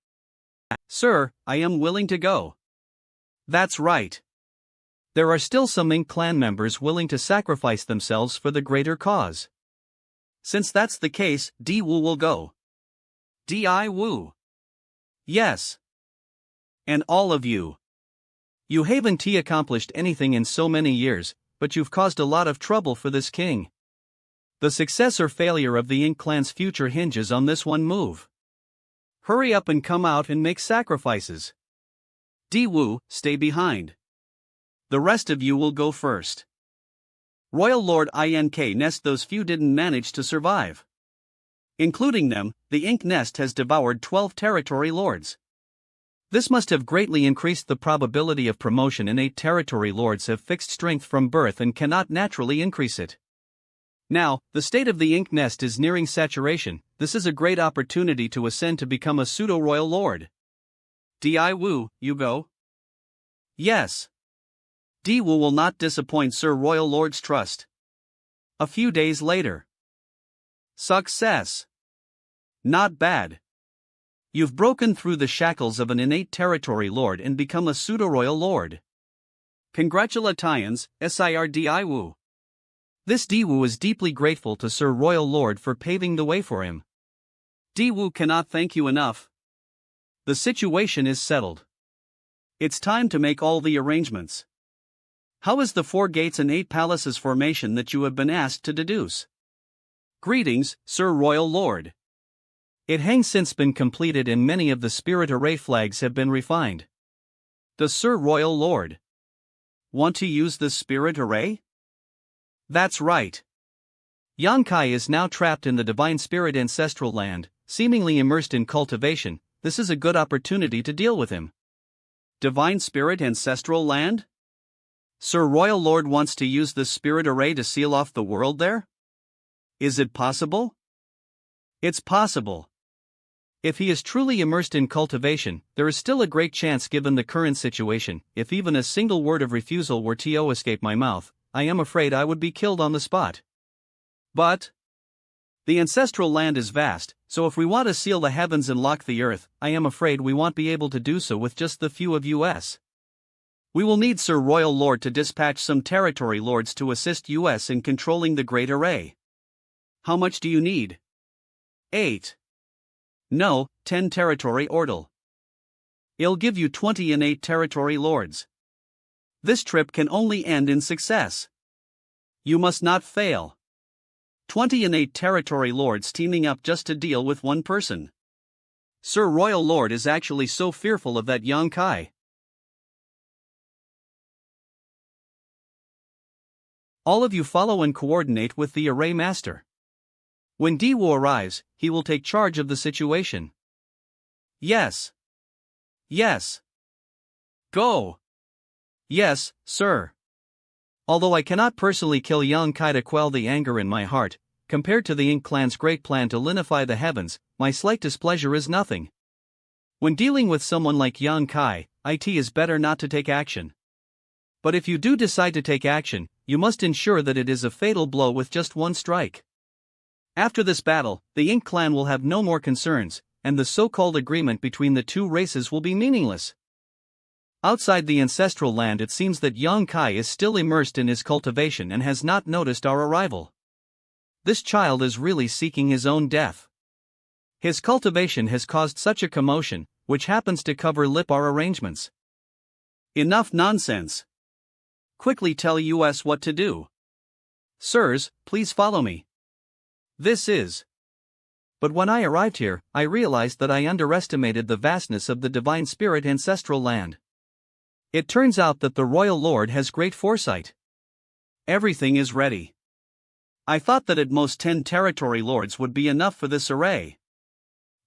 Sir, I am willing to go. That's right. There are still some Ink clan members willing to sacrifice themselves for the greater cause. Since that's the case, Di-Wu will go. Di-Wu. Yes. And all of you. You haven't accomplished anything in so many years, but you've caused a lot of trouble for this king. The success or failure of the Ink clan's future hinges on this one move. Hurry up and come out and make sacrifices. Di-Wu, stay behind. The rest of you will go first. Royal Lord Ink Nest. Those few didn't manage to survive. Including them, the Ink Nest has devoured 12 territory lords. This must have greatly increased the probability of promotion, and 8 territory lords have fixed strength from birth and cannot naturally increase it. Now, the state of the Ink Nest is nearing saturation. This is a great opportunity to ascend to become a pseudo-royal lord. Di-Wu, you go? Yes. Di-Wu will not disappoint Sir Royal Lord's trust. A few days later. Success. Not bad. You've broken through the shackles of an innate territory lord and become a pseudo-royal lord. Congratulations, Sir Di-Wu. This Di-Wu is deeply grateful to Sir Royal Lord for paving the way for him. Di-Wu cannot thank you enough. The situation is settled. It's time to make all the arrangements. How is the 4 gates and 8 palaces formation that you have been asked to deduce? Greetings, Sir Royal Lord. It has since been completed and many of the spirit array flags have been refined. Does Sir Royal Lord want to use the spirit array? That's right. Yang Kai is now trapped in the divine spirit ancestral land, seemingly immersed in cultivation. This is a good opportunity to deal with him. Divine spirit ancestral land? Sir Royal Lord wants to use the spirit array to seal off the world there? Is it possible? It's possible. If he is truly immersed in cultivation, there is still a great chance given the current situation. If even a single word of refusal were to escape my mouth, I am afraid I would be killed on the spot. But the ancestral land is vast, so if we want to seal the heavens and lock the earth, I am afraid we won't be able to do so with just the few of us. We will need Sir Royal Lord to dispatch some territory lords to assist us in controlling the Great Array. How much do you need? 8. No, 10 territory ordle. I'll give you 20 and 8 territory lords. This trip can only end in success. You must not fail. 20 and 8 territory lords teaming up just to deal with one person. Sir Royal Lord is actually so fearful of that young Kai. All of you follow and coordinate with the array master. When Diwu arrives, he will take charge of the situation. Yes. Yes. Go. Yes, sir. Although I cannot personally kill young Kai to quell the anger in my heart, compared to the Ink clan's great plan to linify the heavens, my slight displeasure is nothing. When dealing with someone like young Kai, it is better not to take action. But if you do decide to take action, you must ensure that it is a fatal blow with just one strike. After this battle, the Ink clan will have no more concerns, and the so-called agreement between the two races will be meaningless. Outside the ancestral land, it seems that young Kai is still immersed in his cultivation and has not noticed our arrival. This child is really seeking his own death. His cultivation has caused such a commotion, which happens to cover lip our arrangements. Enough nonsense. Quickly tell us what to do. Sirs, please follow me. This is. But when I arrived here, I realized that I underestimated the vastness of the Divine Spirit ancestral land. It turns out that the Royal Lord has great foresight. Everything is ready. I thought that at most 10 territory lords would be enough for this array.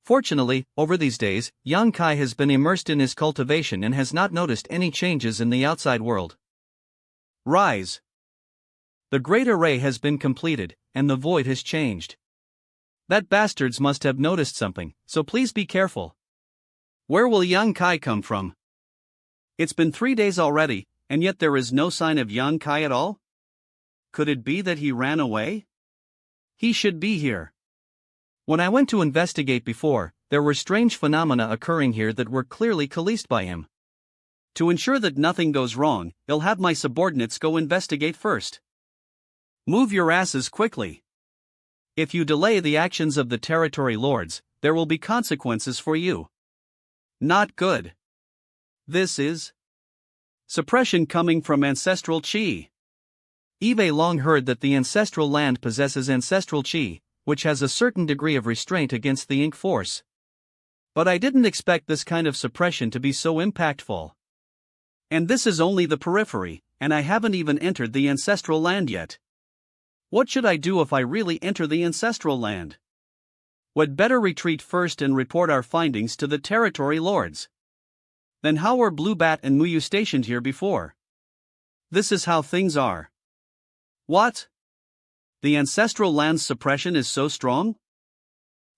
Fortunately, over these days, young Kai has been immersed in his cultivation and has not noticed any changes in the outside world. Rise. The great array has been completed, and the void has changed. That bastards must have noticed something, so please be careful. Where will young Kai come from? It's been 3 days already, and yet there is no sign of young Kai at all? Could it be that he ran away? He should be here. When I went to investigate before, there were strange phenomena occurring here that were clearly caused by him. To ensure that nothing goes wrong, I'll have my subordinates go investigate first. Move your asses quickly. If you delay the actions of the territory lords, there will be consequences for you. Not good. This is suppression coming from ancestral chi. Eve long heard that the ancestral land possesses ancestral chi, which has a certain degree of restraint against the Ink force. But I didn't expect this kind of suppression to be so impactful. And this is only the periphery, and I haven't even entered the ancestral land yet. What should I do if I really enter the ancestral land? Would better retreat first and report our findings to the territory lords. Then how were Blue Bat and Muyu stationed here before? This is how things are. What? The ancestral land's suppression is so strong?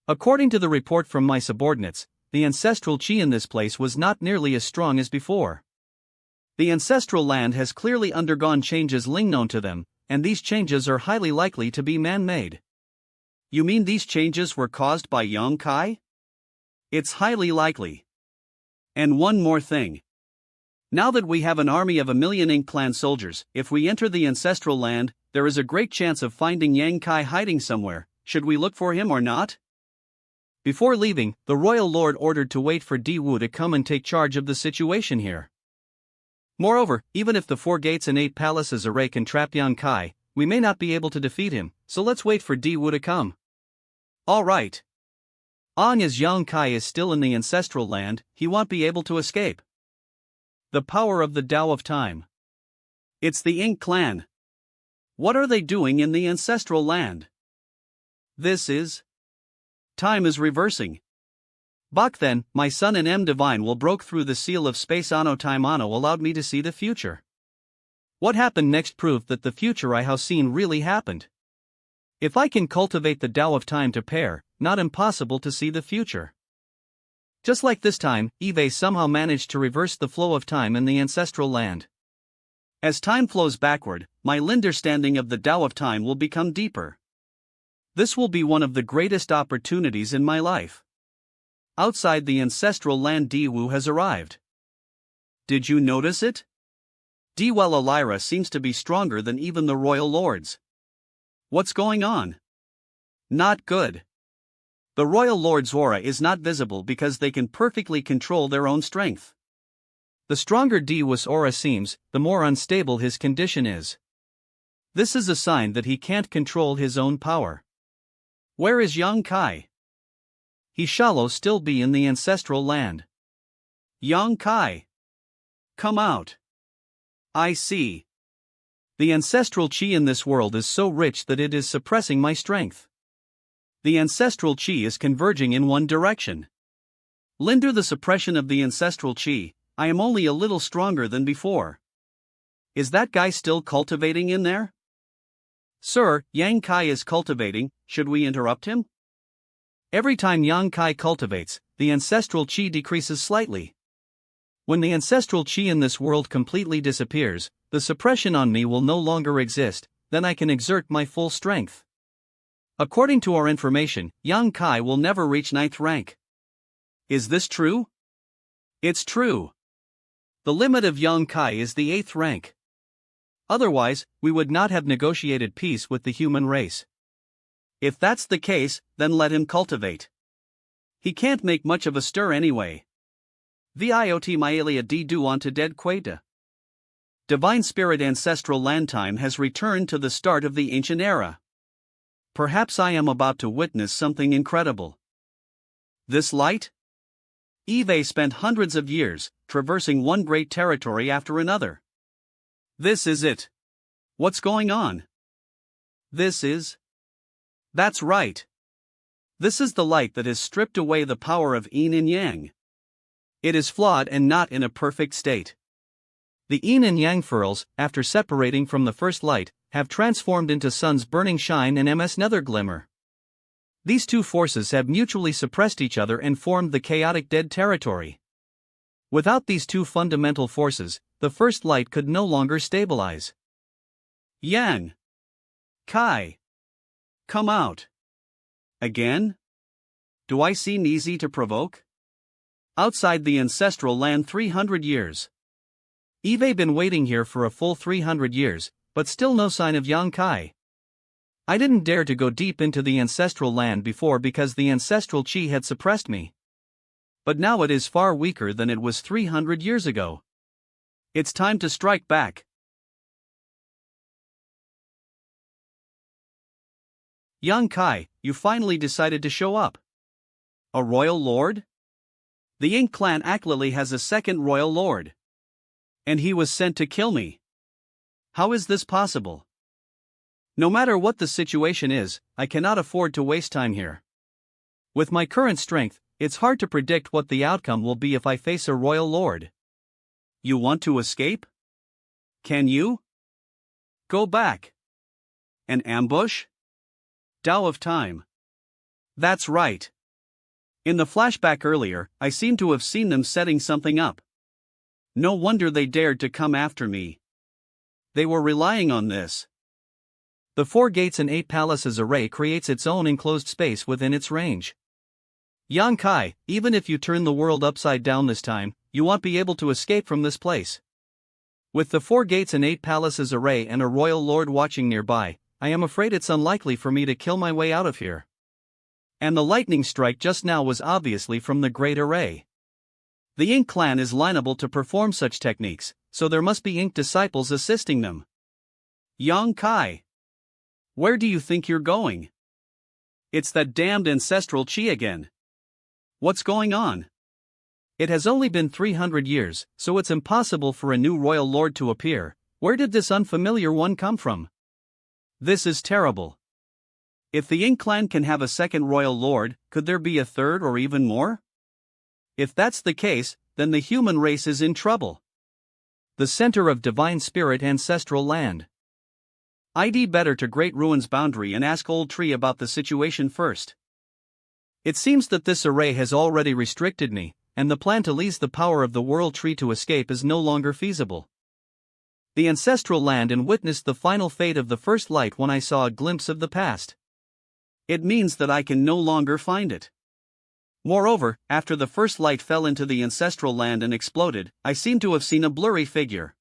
According to the report from my subordinates, the ancestral chi in this place was not nearly as strong as before. The ancestral land has clearly undergone changes known to them, and these changes are highly likely to be man-made. You mean these changes were caused by young Kai? It's highly likely. And one more thing. Now that we have an army of 1 million Ink clan soldiers, if we enter the ancestral land, there is a great chance of finding Yang Kai hiding somewhere. Should we look for him or not? Before leaving, the Royal Lord ordered to wait for Diwu to come and take charge of the situation here. Moreover, even if the 4 gates and 8 palaces array can trap Yang Kai, we may not be able to defeat him, so let's wait for Diwu to come. All right. Long as Yang Kai is still in the ancestral land, he won't be able to escape. The power of the Tao of Time. It's the Ink clan. What are they doing in the ancestral land? This is. Time is reversing. Bach then, my son and M Divine will broke through the seal of space Anno Time Anno allowed me to see the future. What happened next proved that the future I have seen really happened. If I can cultivate the Tao of Time to pair, not impossible to see the future. Just like this time, Eve somehow managed to reverse the flow of time in the ancestral land. As time flows backward, my understanding of the Tao of Time will become deeper. This will be one of the greatest opportunities in my life. Outside the ancestral land, Diwu has arrived. Did you notice it? Dwella Lyra seems to be stronger than even the royal lords. What's going on? Not good. The royal lord's aura is not visible because they can perfectly control their own strength. The stronger Diwu's aura seems, the more unstable his condition is. This is a sign that he can't control his own power. Where is young Kai? he shall still be in the ancestral land. Yang Kai. Come out. I see. The ancestral chi in this world is so rich that it is suppressing my strength. The ancestral chi is converging in one direction. Linder the suppression of the ancestral chi, I am only a little stronger than before. Is that guy still cultivating in there? Sir, Yang Kai is cultivating, should we interrupt him? Every time Yang Kai cultivates, the ancestral chi decreases slightly. When the ancestral chi in this world completely disappears, the suppression on me will no longer exist, then I can exert my full strength. According to our information, Yang Kai will never reach 9th rank. Is this true? It's true. The limit of Yang Kai is the 8th rank. Otherwise, we would not have negotiated peace with the human race. If that's the case, then let him cultivate. He can't make much of a stir anyway. Viot Maelia D Duanta Dead Queta. Divine Spirit Ancestral Land Time has returned to the start of the ancient era. Perhaps I am about to witness something incredible. This light? Eve spent hundreds of years, traversing one great territory after another. This is it. What's going on? This is? That's right. This is the light that has stripped away the power of yin and yang. It is flawed and not in a perfect state. The yin and yang furls, after separating from the first light, have transformed into sun's burning shine and ms nether glimmer. These two forces have mutually suppressed each other and formed the chaotic dead territory. Without these two fundamental forces, the first light could no longer stabilize. Yang Kai. Come out. Again? Do I seem easy to provoke? Outside the ancestral land 300 years. Eve been waiting here for a full 300 years, but still no sign of Yang Kai. I didn't dare to go deep into the ancestral land before because the ancestral chi had suppressed me. But now it is far weaker than it was 300 years ago. It's time to strike back. Yang Kai, you finally decided to show up. A royal lord? The Ink clan actually has a second royal lord. And he was sent to kill me. How is this possible? No matter what the situation is, I cannot afford to waste time here. With my current strength, it's hard to predict what the outcome will be if I face a royal lord. You want to escape? Can you? Go back. An ambush? Tao of time. That's right. In the flashback earlier, I seem to have seen them setting something up. No wonder they dared to come after me. They were relying on this. The 4 gates and 8 palaces array creates its own enclosed space within its range. Yang Kai, even if you turn the world upside down this time, you won't be able to escape from this place. With the 4 gates and 8 palaces array and a royal lord watching nearby, I am afraid it's unlikely for me to kill my way out of here. And the lightning strike just now was obviously from the Great Array. The Ink clan is liable to perform such techniques, so there must be Ink disciples assisting them. Yang Kai. Where do you think you're going? It's that damned ancestral chi again. What's going on? It has only been 300 years, so it's impossible for a new royal lord to appear. Where did this unfamiliar one come from? This is terrible. If the Ink clan can have a second royal lord, could there be a third or even more? If that's the case, then the human race is in trouble. The center of divine spirit ancestral land. I'd better to Great Ruin's boundary and ask Old Tree about the situation first. It seems that this array has already restricted me, and the plan to lease the power of the World Tree to escape is no longer feasible. The ancestral land and witnessed the final fate of the first light when I saw a glimpse of the past. It means that I can no longer find it. Moreover, after the first light fell into the ancestral land and exploded, I seem to have seen a blurry figure.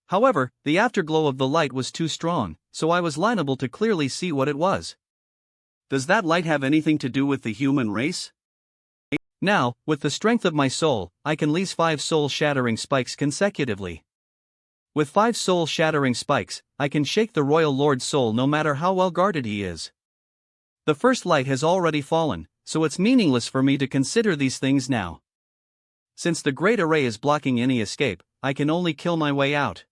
However, the afterglow of the light was too strong, so I was liable to clearly see what it was. Does that light have anything to do with the human race? Now, with the strength of my soul, I can lease 5 soul-shattering spikes consecutively. With 5 soul-shattering spikes, I can shake the royal lord's soul no matter how well guarded he is. The first light has already fallen, so it's meaningless for me to consider these things now. Since the Great Array is blocking any escape, I can only kill my way out.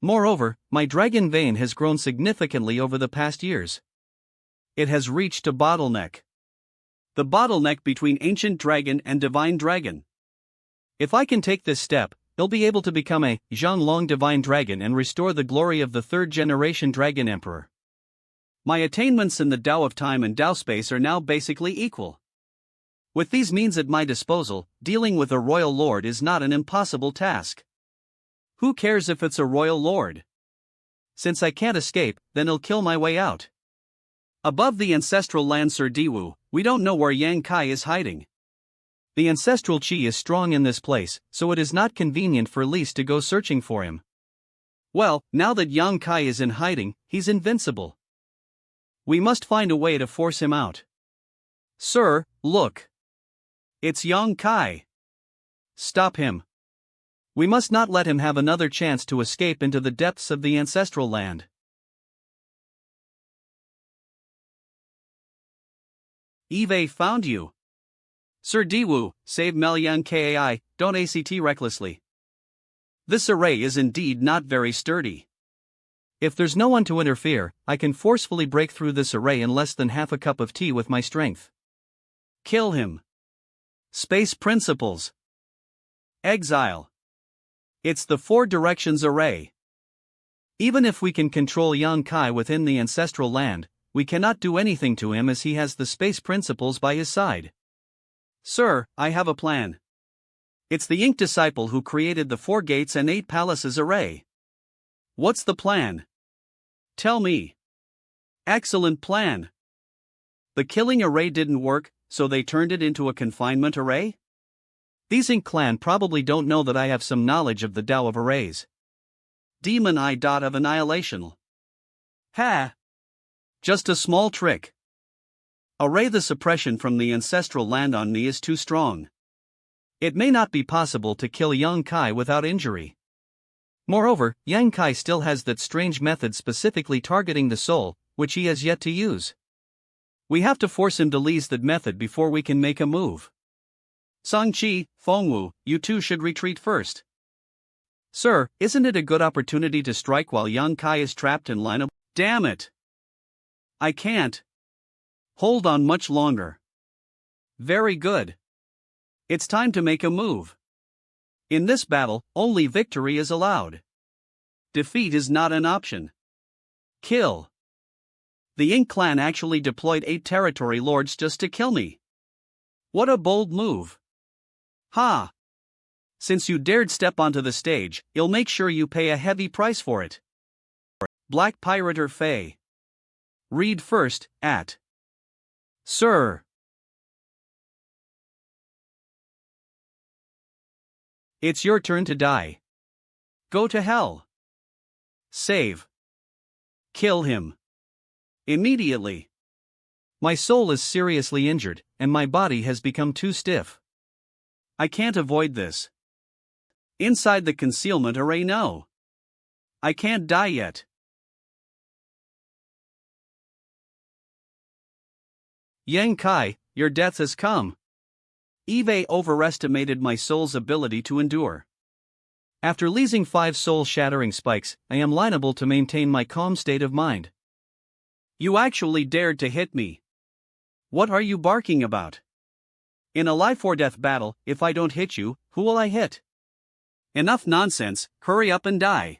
Moreover, my dragon vein has grown significantly over the past years. It has reached a bottleneck. The bottleneck between ancient dragon and divine dragon. If I can take this step, he'll be able to become a Zhonglong divine dragon and restore the glory of the third-generation dragon emperor. My attainments in the Tao of time and Tao space are now basically equal. With these means at my disposal, dealing with a royal lord is not an impossible task. Who cares if it's a royal lord? Since I can't escape, then I'll kill my way out. Above the ancestral land Sir Diwu, we don't know where Yang Kai is hiding. The ancestral chi is strong in this place, so it is not convenient for Lise to go searching for him. Well, now that Yang Kai is in hiding, he's invincible. We must find a way to force him out. Sir, look. It's Yang Kai. Stop him. We must not let him have another chance to escape into the depths of the ancestral land. Eve found you. Sir Diwu, save Meliang Kai, don't ACT recklessly. This array is indeed not very sturdy. If there's no one to interfere, I can forcefully break through this array in less than half a cup of tea with my strength. Kill him. Space Principles. Exile. It's the Four Directions array. Even if we can control Yang Kai within the ancestral land, we cannot do anything to him as he has the Space Principles by his side. Sir, I have a plan. It's the Ink Disciple who created the Four Gates and Eight Palaces array. What's the plan? Tell me. Excellent plan. The killing array didn't work, so they turned it into a confinement array? These Ink clan probably don't know that I have some knowledge of the Tao of arrays. Demon Eye dot of annihilation. Ha! Just a small trick. Array the suppression from the ancestral land on me is too strong. It may not be possible to kill Yang Kai without injury. Moreover, Yang Kai still has that strange method specifically targeting the soul, which he has yet to use. We have to force him to leave that method before we can make a move. Songqi, Fengwu, you two should retreat first. Sir, isn't it a good opportunity to strike while Yang Kai is trapped in line of— Damn it! I can't hold on much longer. Very good. It's time to make a move. In this battle, only victory is allowed. Defeat is not an option. Kill. The Ink clan actually deployed 8 territory lords just to kill me. What a bold move. Ha! Since you dared step onto the stage, you'll make sure you pay a heavy price for it. Black Pirate or Fae. Read first, at. Sir. It's your turn to die. Go to hell. Save. Kill him. Immediately. My soul is seriously injured, and my body has become too stiff. I can't avoid this. Inside the concealment array, no. I can't die yet. Yang Kai, your death has come. Eve overestimated my soul's ability to endure. After leasing 5 soul-shattering spikes, I am liable to maintain my calm state of mind. You actually dared to hit me. What are you barking about? In a life-or-death battle, if I don't hit you, who will I hit? Enough nonsense, hurry up and die.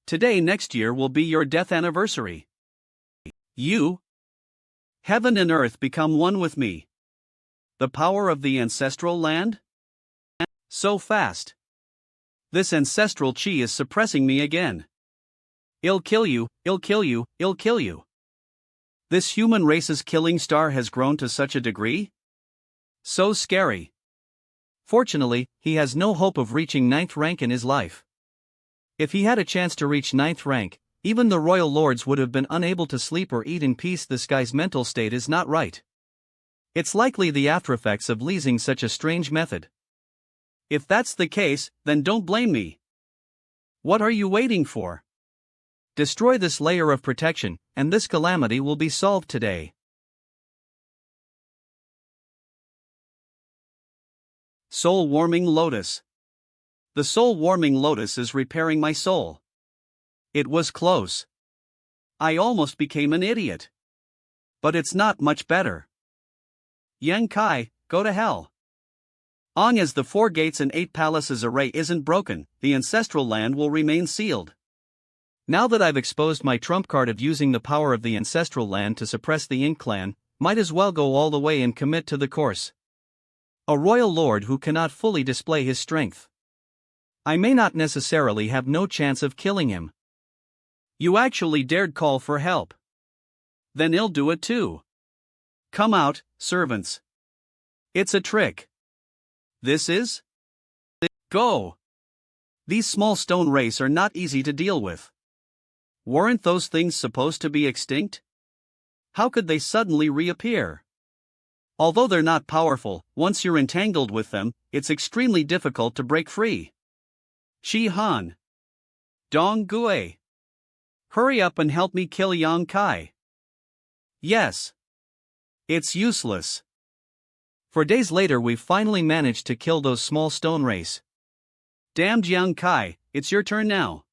Today next year will be your death anniversary. You? Heaven and earth become one with me. The power of the ancestral land? So fast. This ancestral chi is suppressing me again. I'll kill you, I'll kill you, I'll kill you. This human race's killing star has grown to such a degree? So scary. Fortunately, he has no hope of reaching 9th rank in his life. If he had a chance to reach 9th rank, even the royal lords would have been unable to sleep or eat in peace. This guy's mental state is not right. It's likely the aftereffects of leasing such a strange method. If that's the case, then don't blame me. What are you waiting for? Destroy this layer of protection, and this calamity will be solved today. Soul-warming lotus. The soul-warming lotus is repairing my soul. It was close. I almost became an idiot. But it's not much better. Yang Kai, go to hell. Long as the 4 gates and 8 palaces array isn't broken, the ancestral land will remain sealed. Now that I've exposed my trump card of using the power of the ancestral land to suppress the Ink clan, might as well go all the way and commit to the course. A royal lord who cannot fully display his strength. I may not necessarily have no chance of killing him. You actually dared call for help. Then I'll do it too. Come out, servants. It's a trick. This is? Go. These small stone race are not easy to deal with. Weren't those things supposed to be extinct? How could they suddenly reappear? Although they're not powerful, once you're entangled with them, it's extremely difficult to break free. Shi Han. Dong Gue. Hurry up and help me kill Yang Kai. Yes. It's useless. For days later we've finally managed to kill those small stone race. Damned Yang Kai, it's your turn now.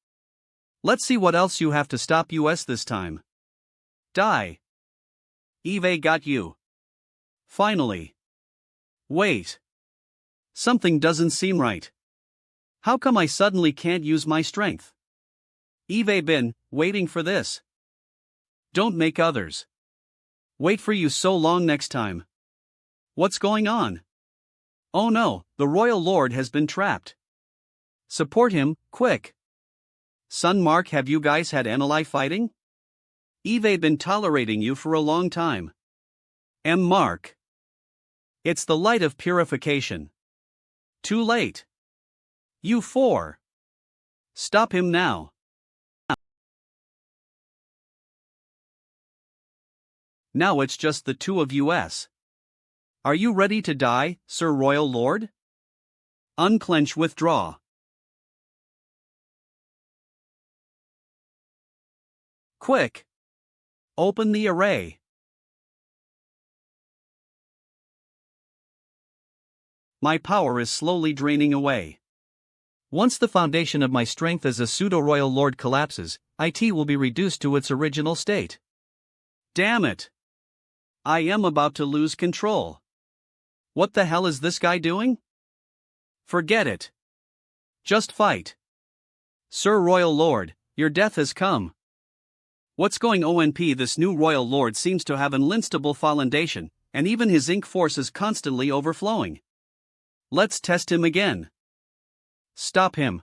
Let's see what else you have to stop us this time. Die. Eve got you. Finally. Wait. Something doesn't seem right. How come I suddenly can't use my strength? Eve been waiting for this. Don't make others wait for you so long next time. What's going on? Oh no, the royal lord has been trapped. Support him, quick. Sun Mark, have you guys had ally fighting? Eve been tolerating you for a long time. M. Mark. It's the light of purification. Too late. You 4. Stop him now. Now it's just the 2 of us. Are you ready to die, Sir Royal Lord? Unclench, withdraw. Quick! Open the array. My power is slowly draining away. Once the foundation of my strength as a pseudo-royal lord collapses, IT will be reduced to its original state. Damn it! I am about to lose control. What the hell is this guy doing? Forget it. Just fight. Sir Royal Lord, your death has come. What's going on? This new Royal Lord seems to have an unstable foundation, and even his ink force is constantly overflowing. Let's test him again. Stop him.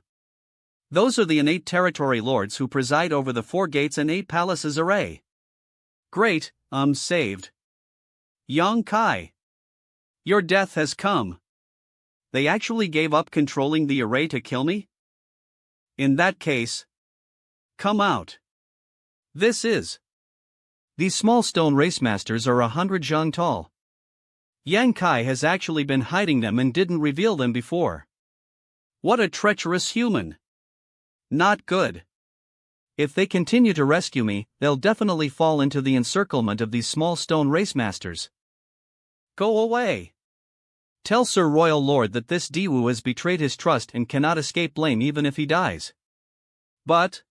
Those are the innate territory lords who preside over the 4 gates and 8 palaces array. Great, saved. Yang Kai. Your death has come. They actually gave up controlling the array to kill me? In that case, come out. This is. These small stone race masters are 100 zhang tall. Yang Kai has actually been hiding them and didn't reveal them before. What a treacherous human. Not good. If they continue to rescue me, they'll definitely fall into the encirclement of these small stone race masters. Go away. Tell Sir Royal Lord that this Diwu has betrayed his trust and cannot escape blame even if he dies. But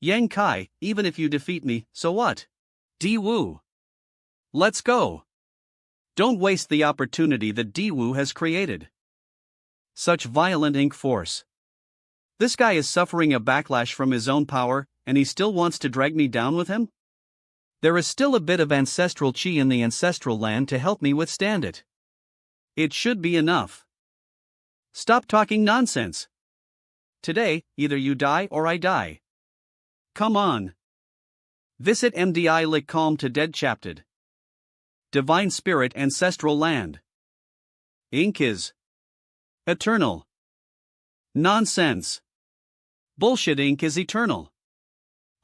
Yang Kai, even if you defeat me, so what? Diwu. Let's go. Don't waste the opportunity that Diwu has created. Such violent ink force. This guy is suffering a backlash from his own power, and he still wants to drag me down with him? There is still a bit of ancestral chi in the ancestral land to help me withstand it. It should be enough. Stop talking nonsense. Today, either you die or I die. Come on. Visit MDI Lick Calm to Dead Chapted. Divine Spirit Ancestral Land. Ink is eternal. Nonsense. Bullshit. Ink is eternal.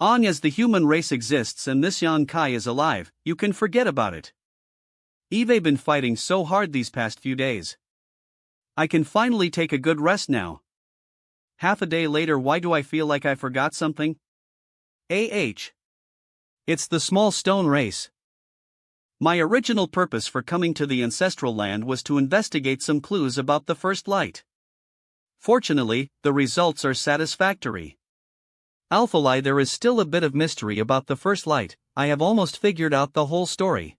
On as the human race exists and this Yang Kai is alive, you can forget about it. Eve been fighting so hard these past few days. I can finally take a good rest now. Half a day later, why do I feel like I forgot something? It's the small stone race. My original purpose for coming to the ancestral land was to investigate some clues about the first light. Fortunately, the results are satisfactory. Alphalai, there is still a bit of mystery about the first light. I have almost figured out the whole story.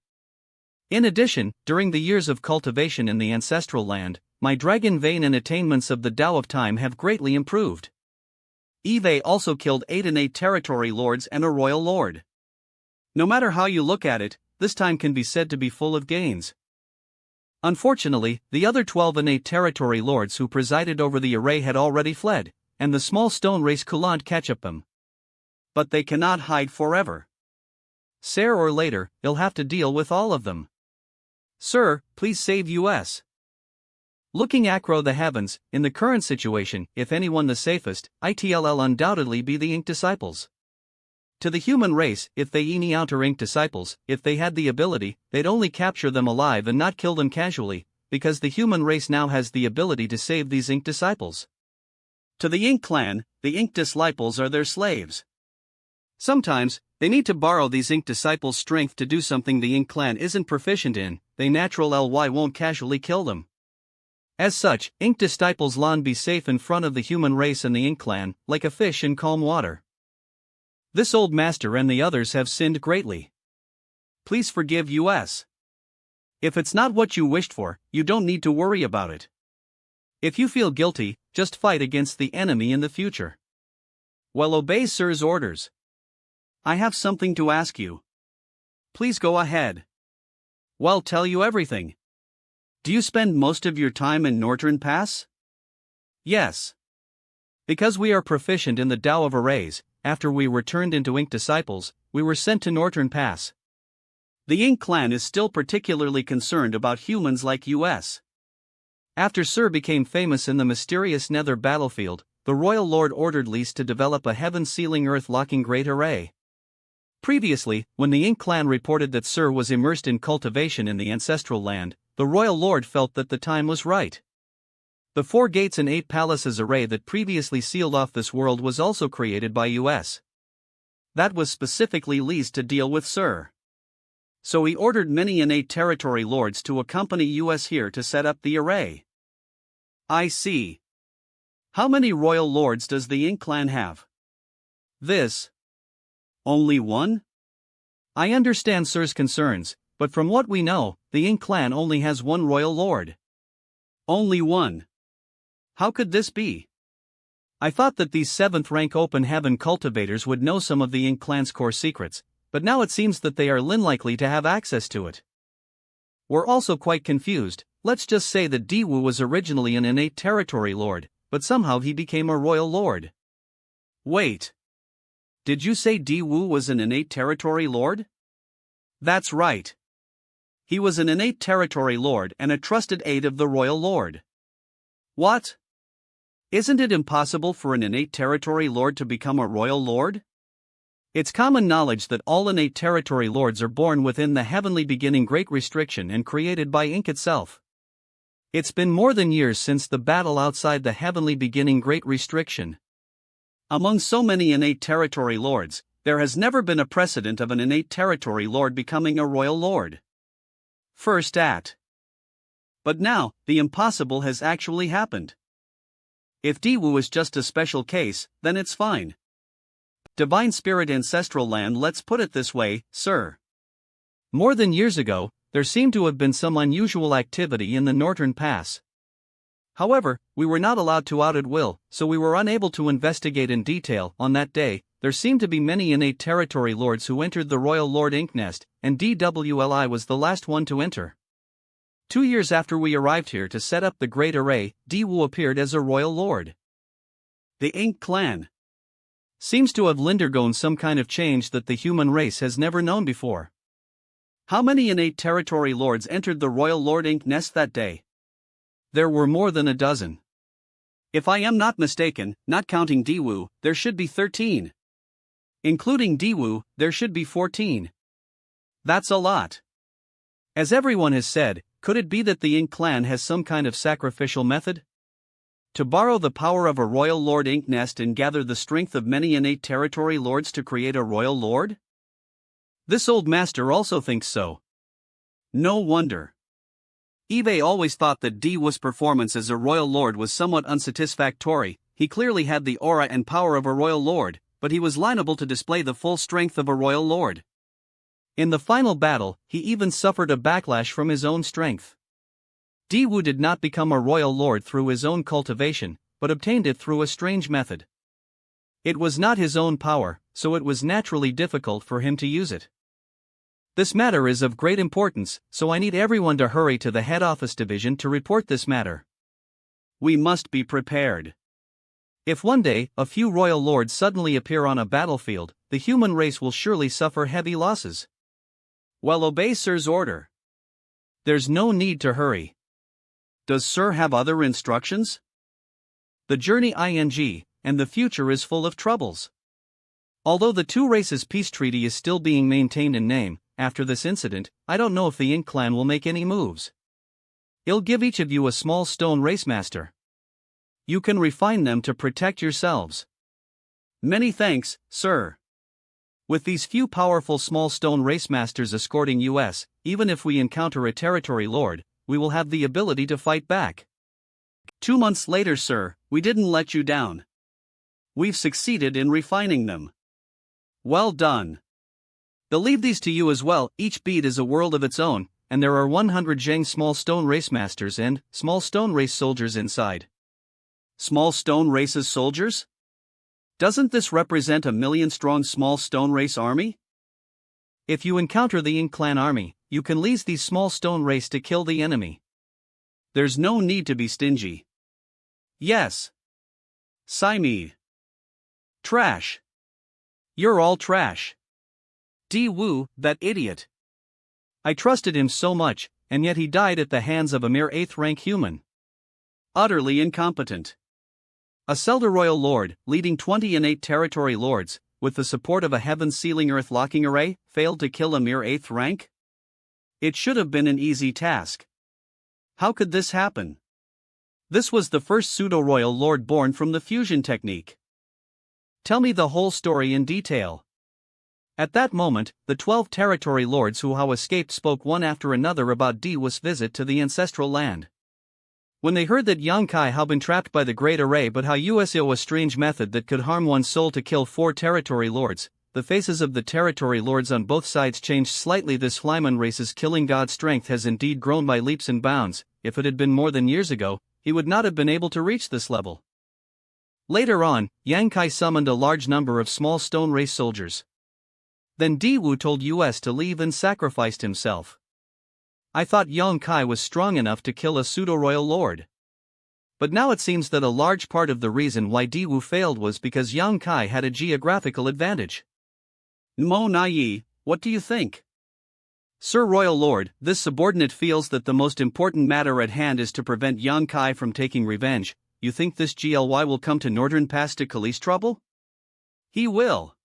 In addition, during the years of cultivation in the ancestral land, my dragon vein and attainments of the Tao of Time have greatly improved. Eve also killed 8 innate territory lords and a royal lord. No matter how you look at it, this time can be said to be full of gains. Unfortunately, the other 12 innate territory lords who presided over the array had already fled, and the small stone race couldn't catch up them. But they cannot hide forever. Sooner or later, they'll have to deal with all of them. Sir, please save us. Looking across the heavens, in the current situation, if anyone the safest, it'll undoubtedly be the Ink Disciples. To the human race, if they encounter Ink Disciples, if they had the ability, they'd only capture them alive and not kill them casually, because the human race now has the ability to save these Ink Disciples. To the Ink Clan, the Ink Disciples are their slaves. Sometimes, they need to borrow these Ink Disciples' strength to do something the Ink Clan isn't proficient in, they natural ly won't casually kill them. As such, Ink Disciples lon be safe in front of the human race and the Ink Clan, like a fish in calm water. This old master and the others have sinned greatly. Please forgive us. If it's not what you wished for, you don't need to worry about it. If you feel guilty, just fight against the enemy in the future. Well, obey Sir's orders. I have something to ask you. Please go ahead. Well, tell you everything. Do you spend most of your time in Northern Pass? Yes. Because we are proficient in the Tao of Arrays, after we were turned into Ink Disciples, we were sent to Northern Pass. The Ink Clan is still particularly concerned about humans like us. After Sir became famous in the mysterious Nether battlefield, the Royal Lord ordered Lys to develop a heaven-sealing earth-locking great array. Previously, when the Ink Clan reported that Sir was immersed in cultivation in the ancestral land, the Royal Lord felt that the time was right. The 4 gates and 8 palaces array that previously sealed off this world was also created by us. That was specifically Lys to deal with Sir. So he ordered many innate territory lords to accompany us here to set up the array. I see. How many royal lords does the Ink Clan have? Only one? I understand Sir's concerns, but from what we know, the Ink Clan only has one royal lord. Only one? How could this be? I thought that these 7th rank open heaven cultivators would know some of the Ink Clan's core secrets, but now it seems that they are unlikely to have access to it. We're also quite confused. Let's just say that Diwu was originally an innate territory lord, but somehow he became a royal lord. Wait. Did you say Diwu was an innate territory lord? That's right. He was an innate territory lord and a trusted aide of the royal lord. What? Isn't it impossible for an innate territory lord to become a royal lord? It's common knowledge that all innate territory lords are born within the heavenly beginning great restriction and created by Ink itself. It's been more than years since the battle outside the heavenly beginning great restriction. Among so many innate territory lords, there has never been a precedent of an innate territory lord becoming a royal lord. First act. But now, the impossible has actually happened. If Diwu is just a special case, then it's fine. Divine Spirit Ancestral Land, let's put it this way, Sir. More than years ago, there seemed to have been some unusual activity in the Northern Pass. However, we were not allowed to out at will, so we were unable to investigate in detail. On that day, there seemed to be many innate territory lords who entered the Royal Lord Ink Nest, and DWLI was the last one to enter. 2 years after we arrived here to set up the Great Array, Diwu appeared as a royal lord. The Ink Clan seems to have undergone some kind of change that the human race has never known before. How many innate territory lords entered the Royal Lord Ink Nest that day? There were more than a dozen. If I am not mistaken, not counting Diwu, there should be 13. Including Diwu, there should be 14. That's a lot. As everyone has said, could it be that the Ink Clan has some kind of sacrificial method? To borrow the power of a Royal Lord Ink Nest and gather the strength of many innate territory lords to create a royal lord? This old master also thinks so. No wonder. Eve always thought that Diwoo's performance as a royal lord was somewhat unsatisfactory. He clearly had the aura and power of a royal lord, but he was liable to display the full strength of a royal lord. In the final battle, he even suffered a backlash from his own strength. Diwoo did not become a royal lord through his own cultivation, but obtained it through a strange method. It was not his own power, so it was naturally difficult for him to use it. This matter is of great importance, so I need everyone to hurry to the head office division to report this matter. We must be prepared. If one day a few royal lords suddenly appear on a battlefield, the human race will surely suffer heavy losses. Well, obey Sir's order. There's no need to hurry. Does Sir have other instructions? The journey ing, and the future is full of troubles. Although the two races peace treaty is still being maintained in name, after this incident, I don't know if the Ink clan will make any moves. I'll give each of you a small stone racemaster. You can refine them to protect yourselves. Many thanks, sir. With these few powerful small stone racemasters escorting us, even if we encounter a territory lord, we will have the ability to fight back. 2 months later, sir, we didn't let you down. We've succeeded in refining them. Well done. They'll leave these to you as well. Each bead is a world of its own, and there are 100 Zheng small stone racemasters and small stone race soldiers inside. Small stone races soldiers? Doesn't this represent a 1,000,000-strong small stone race army? If you encounter the Ink clan army, you can lease these small stone race to kill the enemy. There's no need to be stingy. Yes. Siamese. Trash. You're all trash. Diwoo, that idiot. I trusted him so much, and yet he died at the hands of a mere 8th rank human. Utterly incompetent. A Selder royal lord, leading 28 territory lords, with the support of a heaven-sealing earth-locking array, failed to kill a mere 8th rank? It should have been an easy task. How could this happen? This was the first pseudo-royal lord born from the fusion technique. Tell me the whole story in detail. At that moment, the 12 territory lords who how escaped spoke one after another about Diwoo's visit to the ancestral land. When they heard that Yang Kai had been trapped by the Great Array but how USO a strange method that could harm one's soul to kill 4 territory lords, the faces of the territory lords on both sides changed slightly. This Flyman race's killing god strength has indeed grown by leaps and bounds. If it had been more than years ago, he would not have been able to reach this level. Later on, Yang Kai summoned a large number of small stone race soldiers. Then Diwoo told us to leave and sacrificed himself. I thought Yang Kai was strong enough to kill a pseudo-royal lord. But now it seems that a large part of the reason why Diwoo failed was because Yang Kai had a geographical advantage. Monayi, what do you think? Sir Royal Lord, this subordinate feels that the most important matter at hand is to prevent Yang Kai from taking revenge. You think this GLY will come to Northern Pass to Khalees trouble? He will.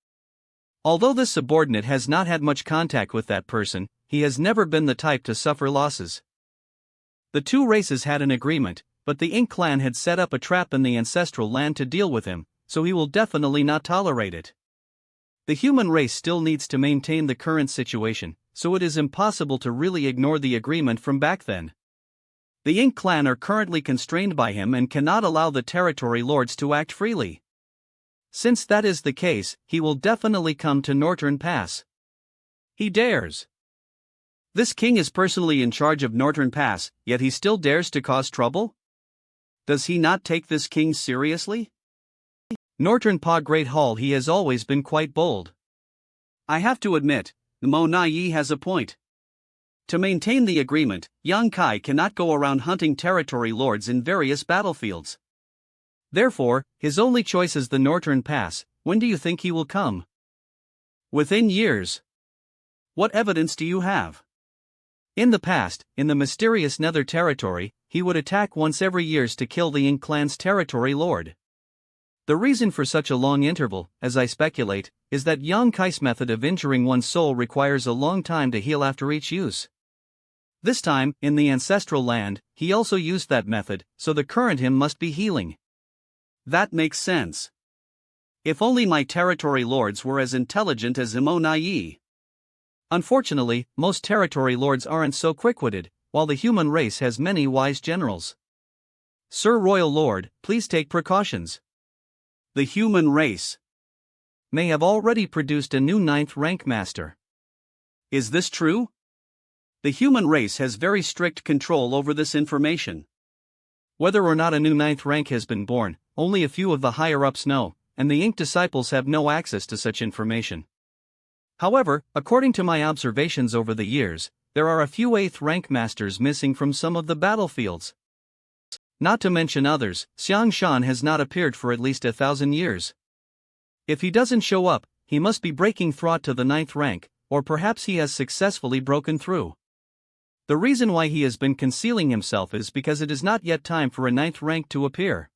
Although this subordinate has not had much contact with that person, he has never been the type to suffer losses. The two races had an agreement, but the Ink clan had set up a trap in the ancestral land to deal with him, so he will definitely not tolerate it. The human race still needs to maintain the current situation, so it is impossible to really ignore the agreement from back then. The Ink clan are currently constrained by him and cannot allow the territory lords to act freely. Since that is the case, he will definitely come to Northern Pass. He dares. This king is personally in charge of Northern Pass, yet he still dares to cause trouble? Does he not take this king seriously? Northern Pa Great Hall, he has always been quite bold. I have to admit, the Monayi has a point. To maintain the agreement, Yang Kai cannot go around hunting territory lords in various battlefields. Therefore, his only choice is the Northern Pass. When do you think he will come? Within years. What evidence do you have? In the past, in the mysterious Nether territory, he would attack once every years to kill the Ink clan's territory lord. The reason for such a long interval, as I speculate, is that Yang Kai's method of injuring one's soul requires a long time to heal after each use. This time, in the ancestral land, he also used that method, so the current him must be healing. That makes sense. If only my territory lords were as intelligent as Monayi. Unfortunately, most territory lords aren't so quick-witted, while the human race has many wise generals. Sir Royal Lord, please take precautions. The human race may have already produced a new 9th rank master. Is this true? The human race has very strict control over this information. Whether or not a new 9th rank has been born, only a few of the higher-ups know, and the Ink disciples have no access to such information. However, according to my observations over the years, there are a few 8th rank masters missing from some of the battlefields. Not to mention others, Xiang Shan has not appeared for at least 1,000 years. If he doesn't show up, he must be breaking through to the 9th rank, or perhaps he has successfully broken through. The reason why he has been concealing himself is because it is not yet time for a 9th rank to appear.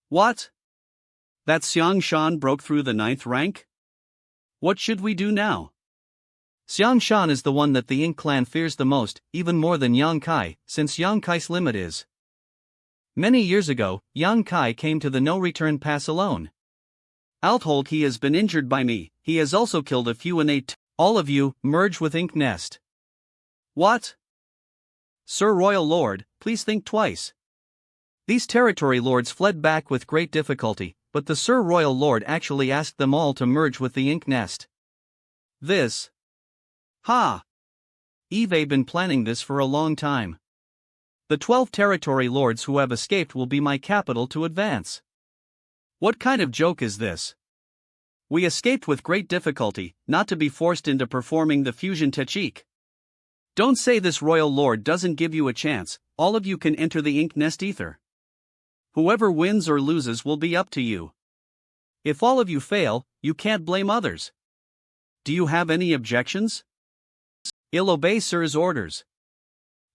What? That Xiang Shan broke through the 9th rank? What should we do now? Xiang Shan is the one that the Ink clan fears the most, even more than Yang Kai, since Yang Kai's limit is. Many years ago, Yang Kai came to the no-return pass alone. Althold he has been injured by me, he has also killed a few innate. All of you, merge with Ink Nest. What? Sir Royal Lord, please think twice. These territory lords fled back with great difficulty, but the Sir Royal Lord actually asked them all to merge with the Ink Nest. This. Ha! Eve been planning this for a long time. The 12 territory lords who have escaped will be my capital to advance. What kind of joke is this? We escaped with great difficulty, not to be forced into performing the fusion technique. Don't say this royal lord doesn't give you a chance, all of you can enter the Ink Nest ether. Whoever wins or loses will be up to you. If all of you fail, you can't blame others. Do you have any objections? I'll obey Sir's orders.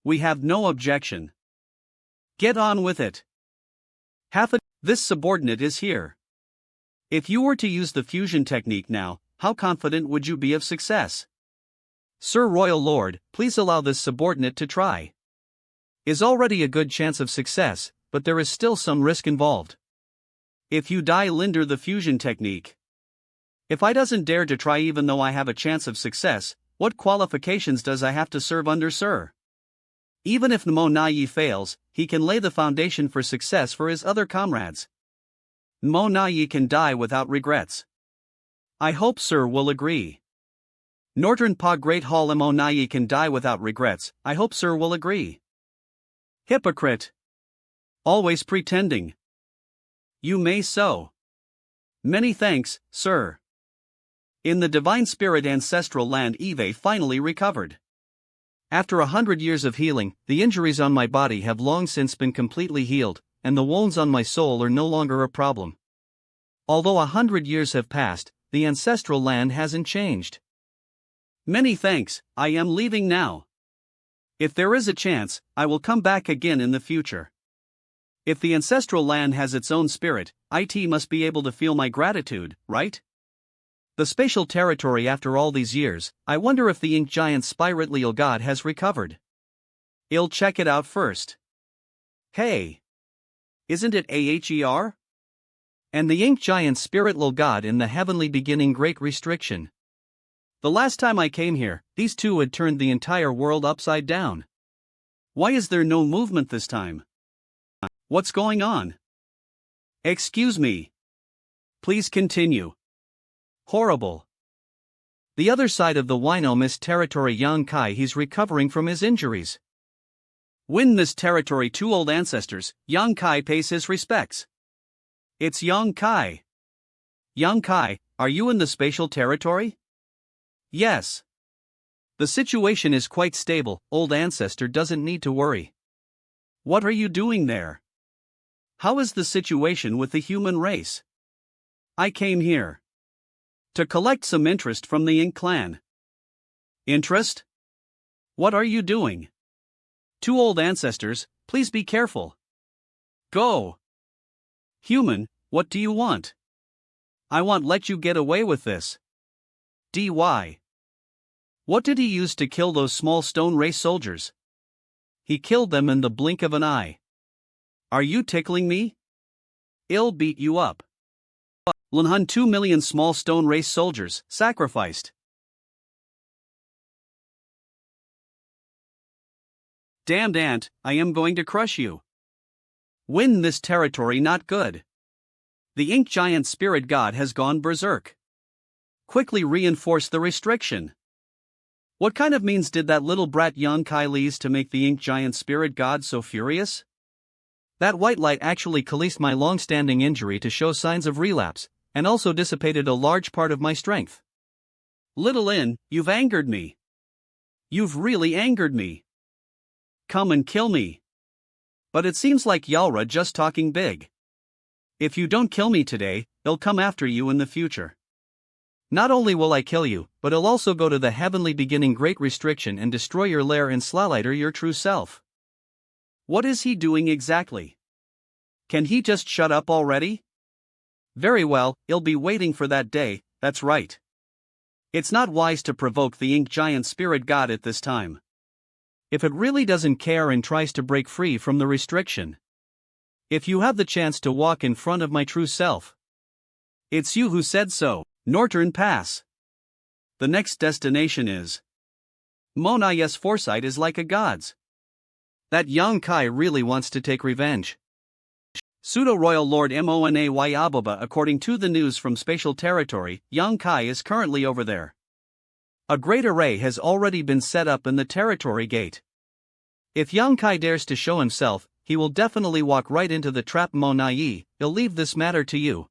We have no objection. Get on with it. This subordinate is here. If you were to use the fusion technique now, how confident would you be of success? Sir Royal Lord, please allow this subordinate to try. Is already a good chance of success, but there is still some risk involved. If you die, linder the fusion technique. If I doesn't dare to try even though I have a chance of success, what qualifications does I have to serve under Sir? Even if Monayi fails, he can lay the foundation for success for his other comrades. Monayi can die without regrets. I hope Sir will agree. Northern Pa Great Hall Monayi can die without regrets, I hope Sir will agree. Hypocrite. Always pretending. You may so. Many thanks, Sir. In the divine spirit ancestral land Eve finally recovered. After 100 years of healing, the injuries on my body have long since been completely healed, and the wounds on my soul are no longer a problem. Although 100 years have passed, the ancestral land hasn't changed. Many thanks, I am leaving now. If there is a chance, I will come back again in the future. If the ancestral land has its own spirit, it must be able to feel my gratitude, right? The spatial territory after all these years, I wonder if the ink giant Spiritual God has recovered. I'll check it out first. Hey! Isn't it AHER? And the ink giant Spiritual God in the heavenly beginning great restriction. The last time I came here, these two had turned the entire world upside down. Why is there no movement this time? What's going on? Excuse me. Please continue. Horrible. The other side of the Wino Mist territory Yang Kai he's recovering from his injuries. Win Mist territory 2 old ancestors, Yang Kai pays his respects. It's Yang Kai. Yang Kai, are you in the spatial territory? Yes. The situation is quite stable, old ancestor doesn't need to worry. What are you doing there? How is the situation with the human race? I came here to collect some interest from the Ink clan. Interest? What are you doing? 2 old ancestors, please be careful. Go. Human, what do you want? I won't let you get away with this. DY. What did he use to kill those small stone race soldiers? He killed them in the blink of an eye. Are you tickling me? I'll beat you up. Lunhun 2 million small stone race soldiers, sacrificed. Damned ant, I am going to crush you. Win this territory not good. The ink giant spirit god has gone berserk. Quickly reinforce the restriction. What kind of means did that little brat Yang Kai use to make the ink giant spirit god so furious? That white light actually calloused my long-standing injury to show signs of relapse, and also dissipated a large part of my strength. Little In, you've angered me. You've really angered me. Come and kill me. But it seems like Yalra just talking big. If you don't kill me today, they'll come after you in the future. Not only will I kill you, but I'll also go to the heavenly beginning great restriction and destroy your lair and slalater your true self. What is he doing exactly? Can he just shut up already? Very well, he'll be waiting for that day, that's right. It's not wise to provoke the ink giant spirit god at this time. If it really doesn't care and tries to break free from the restriction. If you have the chance to walk in front of my true self. It's you who said so, Northern Pass. The next destination is Monayi's foresight is like a god's. That Yang Kai really wants to take revenge. Pseudo-Royal Lord Monay Ababa. According to the news from Spatial Territory, Yang Kai is currently over there. A great array has already been set up in the territory gate. If Yang Kai dares to show himself, he will definitely walk right into the trap. Monayi, he'll leave this matter to you.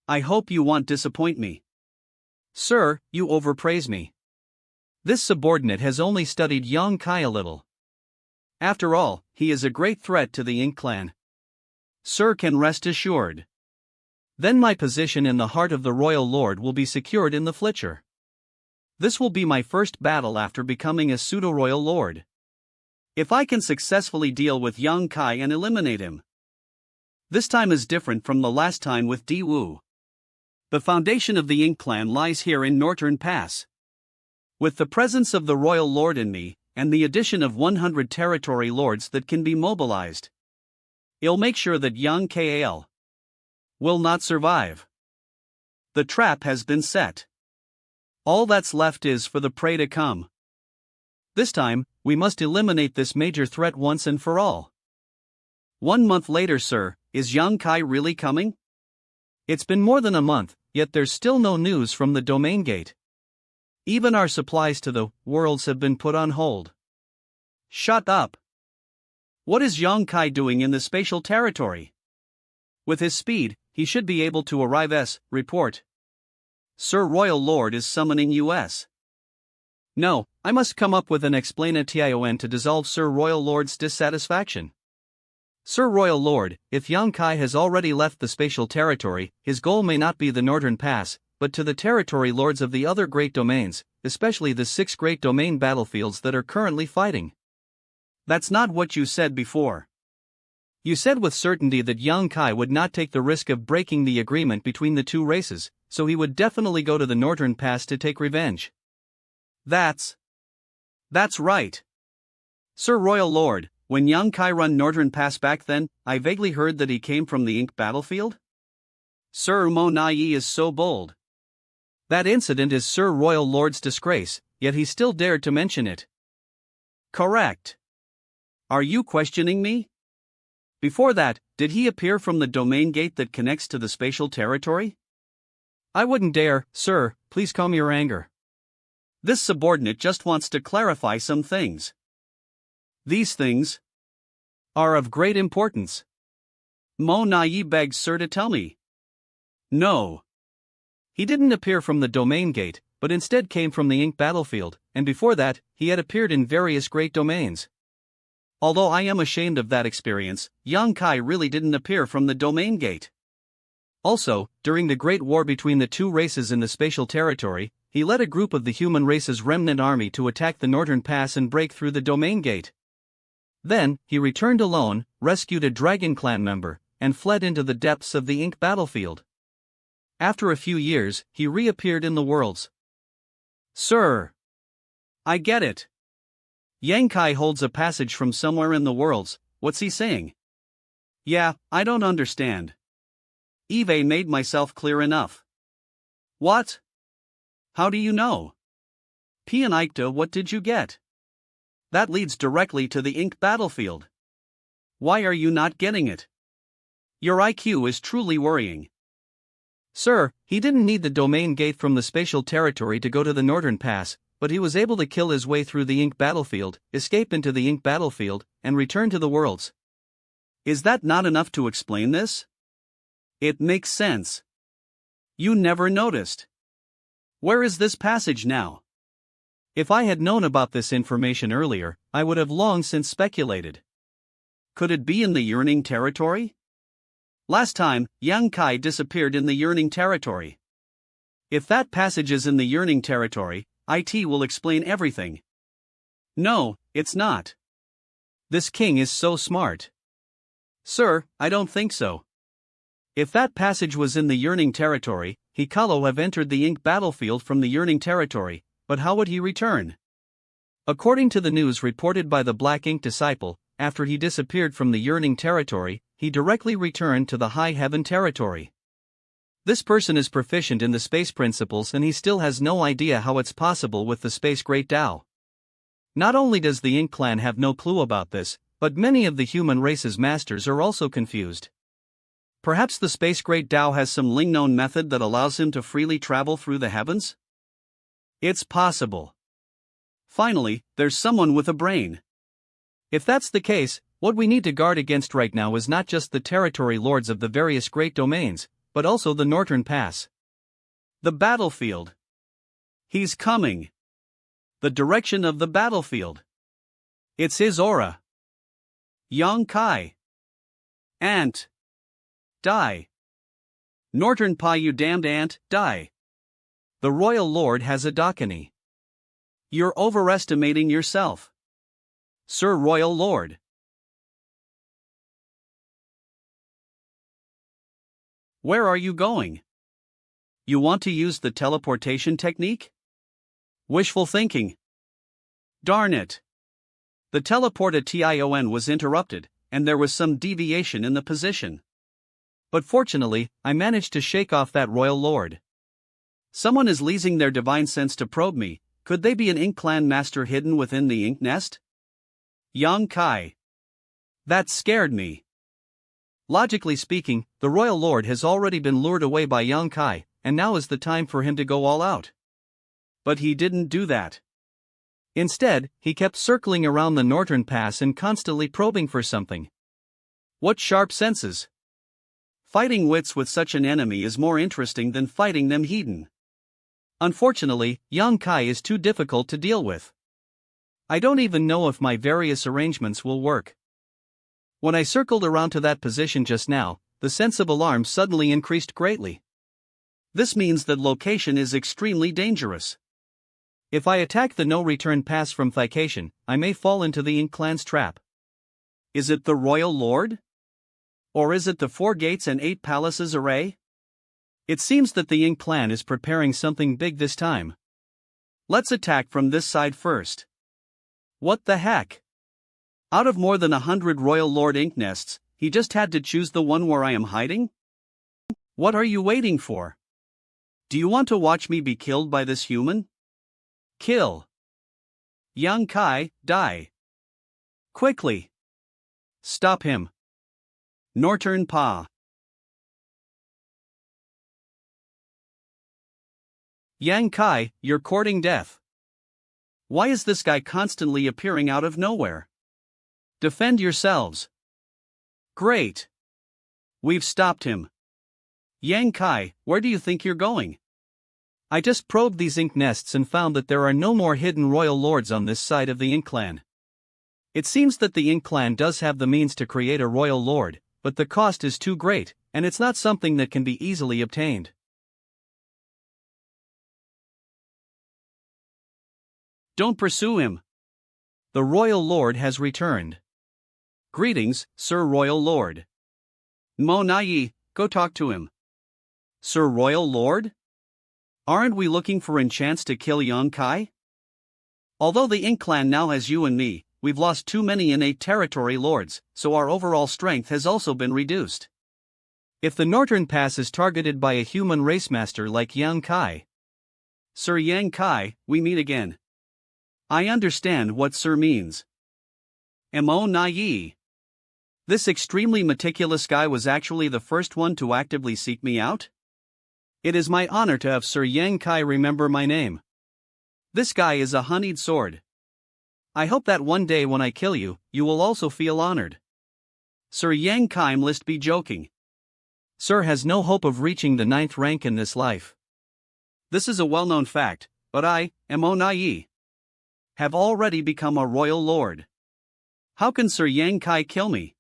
I hope you won't disappoint me. Sir, you overpraise me. This subordinate has only studied Yang Kai a little. After all, he is a great threat to the Ink clan. Sir can rest assured. Then my position in the heart of the Royal Lord will be secured in the Flitcher. This will be my first battle after becoming a pseudo-Royal Lord. If I can successfully deal with Yang Kai and eliminate him. This time is different from the last time with Di Wu. The foundation of the Ink clan lies here in Northern Pass. With the presence of the Royal Lord in me, and the addition of 100 territory lords that can be mobilized, I'll make sure that Yang Kal will not survive. The trap has been set. All that's left is for the prey to come. This time, we must eliminate this major threat once and for all. 1 month later, sir, is Yang Kai really coming? It's been more than a month, yet there's still no news from the domain gate. Even our supplies to the worlds have been put on hold. Shut up. What is Yang Kai doing in the spatial territory? With his speed, he should be able to arrive. Report. Sir Royal Lord is summoning us. No, I must come up with an explanation to dissolve Sir Royal Lord's dissatisfaction. Sir Royal Lord, if Yang Kai has already left the spatial territory, his goal may not be the Northern Pass, but to the territory lords of the other great domains, especially the 6 great domain battlefields that are currently fighting. That's not what you said before. You said with certainty that Yang Kai would not take the risk of breaking the agreement between the two races, so he would definitely go to the Northern Pass to take revenge. That's right. Sir Royal Lord, when Yang Kai run Northern Pass back then, I vaguely heard that he came from the Ink battlefield? Sir Monayi is so bold. That incident is Sir Royal Lord's disgrace, yet he still dared to mention it. Correct. Are you questioning me? Before that, did he appear from the domain gate that connects to the spatial territory? I wouldn't dare, sir, please calm your anger. This subordinate just wants to clarify some things. These things are of great importance. Monayi begs sir to tell me. No. He didn't appear from the domain gate, but instead came from the Ink battlefield, and before that, he had appeared in various great domains. Although I am ashamed of that experience, Yang Kai really didn't appear from the domain gate. Also, during the Great War between the two races in the spatial territory, he led a group of the human race's remnant army to attack the Northern Pass and break through the domain gate. Then, he returned alone, rescued a Dragon Clan member, and fled into the depths of the Ink battlefield. After a few years, he reappeared in the worlds. Sir! I get it. Yang Kai holds a passage from somewhere in the worlds, what's he saying? Yeah, I don't understand. Eve made myself clear enough. What? How do you know? P and Ikta, what did you get? that leads directly to the ink battlefield. Why are you not getting it? Your IQ is truly worrying. Sir, he didn't need the domain gate from the spatial territory to go to the northern pass, but he was able to kill his way through the ink battlefield, escape into the ink battlefield, and return to the worlds. Is that not enough to explain this? It makes sense. You never noticed. Where is this passage now? If I had known about this information earlier, I would have long since speculated. Could it be in the yearning territory? Last time, Yang Kai disappeared in the yearning territory. If that passage is in the yearning territory, IT will explain everything. No, it's not. This king is so smart. Sir, I don't think so. If that passage was in the yearning territory, Hikaru have entered the ink battlefield from the yearning territory, but how would he return? According to the news reported by the Black Ink Disciple, after he disappeared from the yearning territory, he directly returned to the High Heaven territory. This person is proficient in the space principles and he still has no idea how it's possible with the Space Great Tao. Not only does the Ink clan have no clue about this, but many of the human race's masters are also confused. Perhaps the Space Great Tao has some Ling-known method that allows him to freely travel through the heavens? It's possible. Finally, there's someone with a brain. If that's the case, what we need to guard against right now is not just the territory lords of the various great domains, but also the Northern Pass. The battlefield. He's coming. The direction of the battlefield. It's his aura. Yang Kai. Ant. Die. Northern Pa, you damned ant, die. The Royal Lord has a Dakini. You're overestimating yourself. Sir Royal Lord. Where are you going? You want to use the teleportation technique? Wishful thinking. Darn it. The teleportation was interrupted, and there was some deviation in the position. But fortunately, I managed to shake off that Royal Lord. Someone is leasing their divine sense to probe me. Could they be an Ink clan master hidden within the Ink nest? Yang Kai. That scared me. Logically speaking, the Royal Lord has already been lured away by Yang Kai, and now is the time for him to go all out. But he didn't do that. Instead, he kept circling around the Northern Pass and constantly probing for something. What sharp senses! Fighting wits with such an enemy is more interesting than fighting them hidden. Unfortunately, Yang Kai is too difficult to deal with. I don't even know if my various arrangements will work. When I circled around to that position just now, the sense of alarm suddenly increased greatly. This means that location is extremely dangerous. If I attack the no-return pass from Thication, I may fall into the Ink clan's trap. Is it the Royal Lord? Or is it the 4 gates and 8 palaces array? It seems that the Ink clan is preparing something big this time. Let's attack from this side first. What the heck? Out of more than 100 Royal Lord Ink nests, he just had to choose the one where I am hiding? What are you waiting for? Do you want to watch me be killed by this human? Kill. Yang Kai, die. Quickly. Stop him. Northern Pa. Yang Kai, you're courting death. Why is this guy constantly appearing out of nowhere? Defend yourselves. Great. We've stopped him. Yang Kai, where do you think you're going? I just probed these Ink nests and found that there are no more hidden Royal Lords on this side of the Ink clan. It seems that the Ink clan does have the means to create a Royal Lord, but the cost is too great, and it's not something that can be easily obtained. Don't pursue him. The Royal Lord has returned. Greetings, Sir Royal Lord. Monayi, go talk to him. Sir Royal Lord? Aren't we looking for a chance to kill Yang Kai? Although the Ink clan now has you and me, we've lost too many innate territory lords, so our overall strength has also been reduced. If the Northern Pass is targeted by a human race master like Yang Kai. Sir Yang Kai, we meet again. I understand what Sir means. Monayi. This extremely meticulous guy was actually the first one to actively seek me out? It is my honor to have Sir Yang Kai remember my name. This guy is a honeyed sword. I hope that one day when I kill you, you will also feel honored. Sir Yang Kai must be joking. Sir has no hope of reaching the 9th rank in this life. This is a well-known fact, but I, Monayi, have already become a royal lord. How can Sir Yang Kai kill me?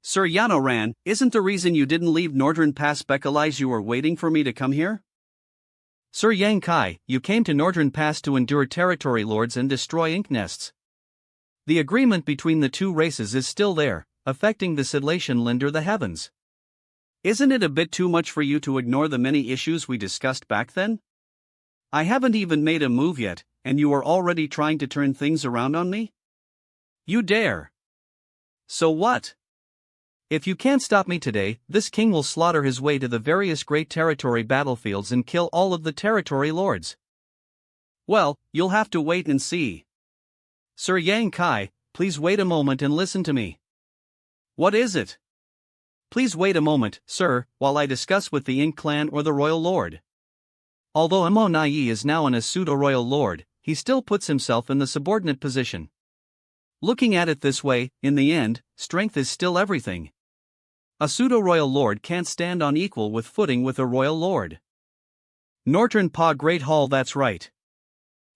Sir Yanoran, isn't the reason you didn't leave Northern Pass because you were waiting for me to come here? Sir Yang Kai, you came to Northern Pass to endure territory lords and destroy ink nests. The agreement between the two races is still there, affecting the Escalation under the heavens. Isn't it a bit too much for you to ignore the many issues we discussed back then? I haven't even made a move yet, and you are already trying to turn things around on me? You dare. So what? If you can't stop me today, this king will slaughter his way to the various great territory battlefields and kill all of the territory lords. Well, you'll have to wait and see. Sir Yang Kai, please wait a moment and listen to me. What is it? Please wait a moment, sir, while I discuss with the Ink clan or the royal lord. Although Monayi is now a pseudo-royal lord, he still puts himself in the subordinate position. Looking at it this way, in the end, strength is still everything. A pseudo-royal lord can't stand on equal with footing with a royal lord. Northern Pa Great Hall, that's right.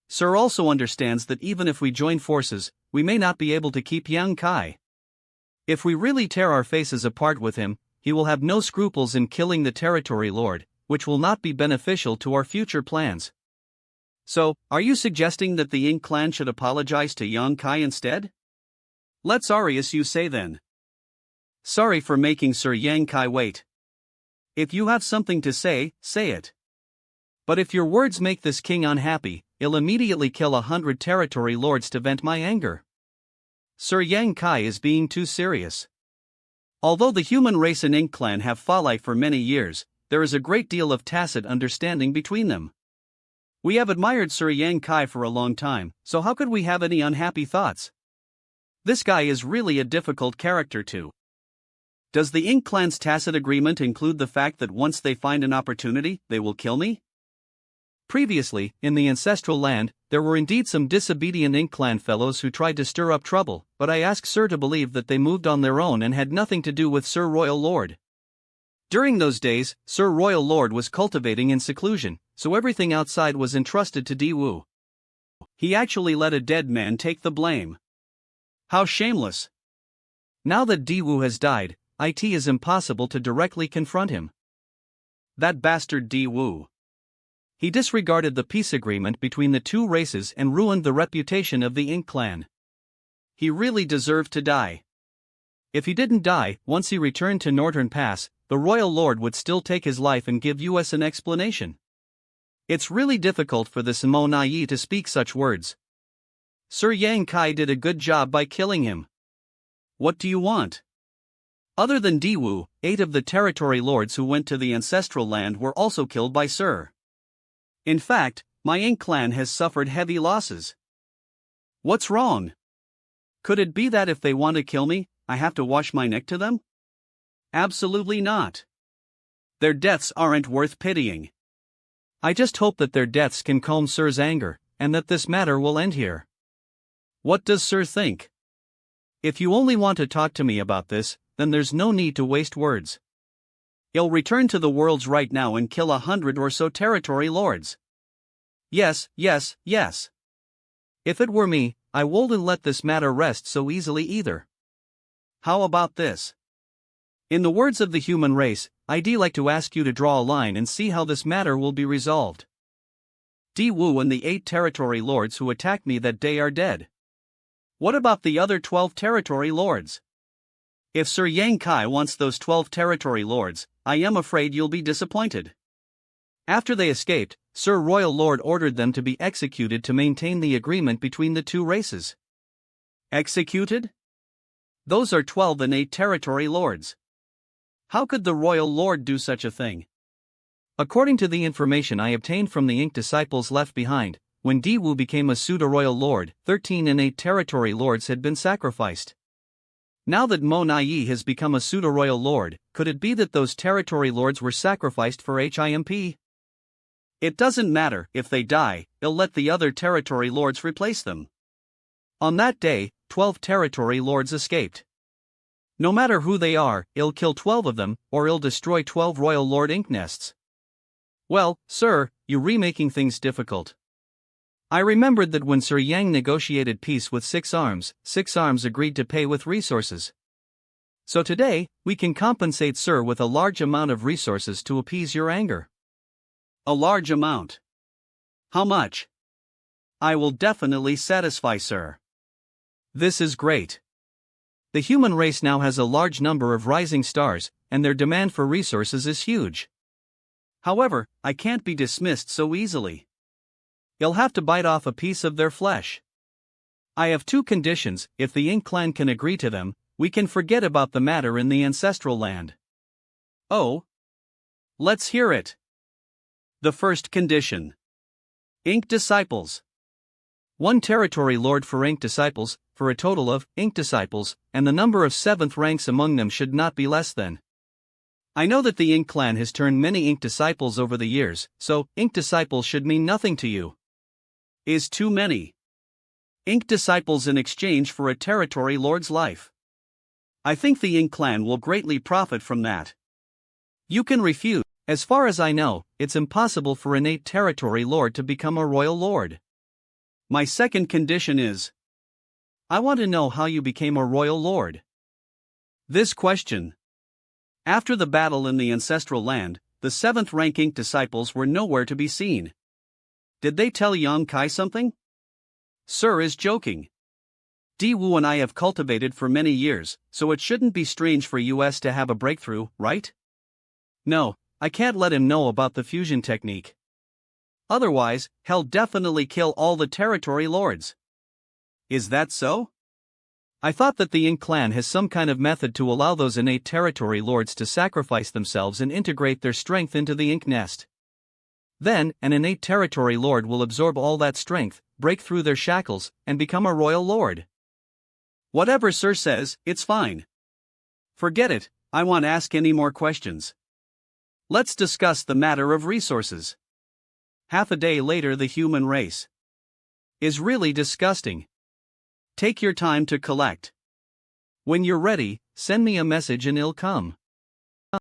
Sir also understands that even if we join forces, we may not be able to keep Yang Kai. If we really tear our faces apart with him, he will have no scruples in killing the territory lord, which will not be beneficial to our future plans. So, are you suggesting that the Ink clan should apologize to Yang Kai instead? Let's Arius you say then. Sorry for making Sir Yang Kai wait. If you have something to say, say it. But if your words make this king unhappy, I'll immediately kill 100 territory lords to vent my anger. Sir Yang Kai is being too serious. Although the human race and Ink clan have fought for many years, there is a great deal of tacit understanding between them. We have admired Sir Yang Kai for a long time, so how could we have any unhappy thoughts? This guy is really a difficult character too. Does the Ink clan's tacit agreement include the fact that once they find an opportunity, they will kill me? Previously, in the ancestral land, there were indeed some disobedient Ink clan fellows who tried to stir up trouble, but I ask Sir to believe that they moved on their own and had nothing to do with Sir Royal Lord. During those days, Sir Royal Lord was cultivating in seclusion, so everything outside was entrusted to Diwu. He actually let a dead man take the blame. How shameless. Now that Diwu has died, it is impossible to directly confront him. That bastard Diwu. He disregarded the peace agreement between the two races and ruined the reputation of the Ink clan. He really deserved to die. If he didn't die, once he returned to Northern Pass, the Royal Lord would still take his life and give us an explanation. It's really difficult for this Monayi to speak such words. Sir Yang Kai did a good job by killing him. What do you want? Other than Diwu, 8 of the territory lords who went to the ancestral land were also killed by Sir. In fact, my Ink clan has suffered heavy losses. What's wrong? Could it be that if they want to kill me, I have to wash my neck to them? Absolutely not. Their deaths aren't worth pitying. I just hope that their deaths can calm Sir's anger, and that this matter will end here. What does Sir think? If you only want to talk to me about this, then there's no need to waste words. I'll return to the worlds right now and kill 100 or so territory lords. Yes, yes, yes. If it were me, I wouldn't let this matter rest so easily either. How about this? In the words of the human race, I'd like to ask you to draw a line and see how this matter will be resolved. Diwu and the 8 territory lords who attacked me that day are dead. What about the other 12 territory lords? If Sir Yang Kai wants those 12 territory lords, I am afraid you'll be disappointed. After they escaped, Sir Royal Lord ordered them to be executed to maintain the agreement between the two races. Executed? Those are 12 and 8 territory lords. How could the Royal Lord do such a thing? According to the information I obtained from the Ink disciples left behind, when Diwu became a pseudo-royal lord, 13 innate territory lords had been sacrificed. Now that Monayi has become a pseudo-royal lord, could it be that those territory lords were sacrificed for HIMP? It doesn't matter if they die, he'll let the other territory lords replace them. On that day, 12 territory lords escaped. No matter who they are, he'll kill 12 of them, or he'll destroy 12 royal lord ink nests. Well, sir, you're remaking things difficult. I remembered that when Sir Yang negotiated peace with Six Arms agreed to pay with resources. So today, we can compensate Sir with a large amount of resources to appease your anger. A large amount. How much? I will definitely satisfy Sir. This is great. The human race now has a large number of rising stars, and their demand for resources is huge. However, I can't be dismissed so easily. You'll have to bite off a piece of their flesh. I have 2 conditions. If the Ink clan can agree to them, we can forget about the matter in the ancestral land. Oh? Let's hear it. The first condition. Ink disciples. 1 territory lord for Ink disciples, for a total of Ink disciples, and the number of 7th ranks among them should not be less than. I know that the Ink clan has turned many Ink disciples over the years, so Ink disciples should mean nothing to you. Is too many. Ink disciples in exchange for a territory lord's life. I think the Ink clan will greatly profit from that. You can refuse. As far as I know, it's impossible for an 8 territory lord to become a royal lord. My second condition is, I want to know how you became a royal lord. This question. After the battle in the ancestral land, the 7th rank Ink disciples were nowhere to be seen. Did they tell Yang Kai something? Sir is joking. Diwu and I have cultivated for many years, so it shouldn't be strange for us to have a breakthrough, right? No, I can't let him know about the fusion technique. Otherwise, he'll definitely kill all the territory lords. Is that so? I thought that the Ink clan has some kind of method to allow those innate territory lords to sacrifice themselves and integrate their strength into the Ink nest. Then, an innate territory lord will absorb all that strength, break through their shackles, and become a royal lord. Whatever Sir says, it's fine. Forget it, I won't ask any more questions. Let's discuss the matter of resources. Half a day later, the human race is really disgusting. Take your time to collect. When you're ready, send me a message and it'll come.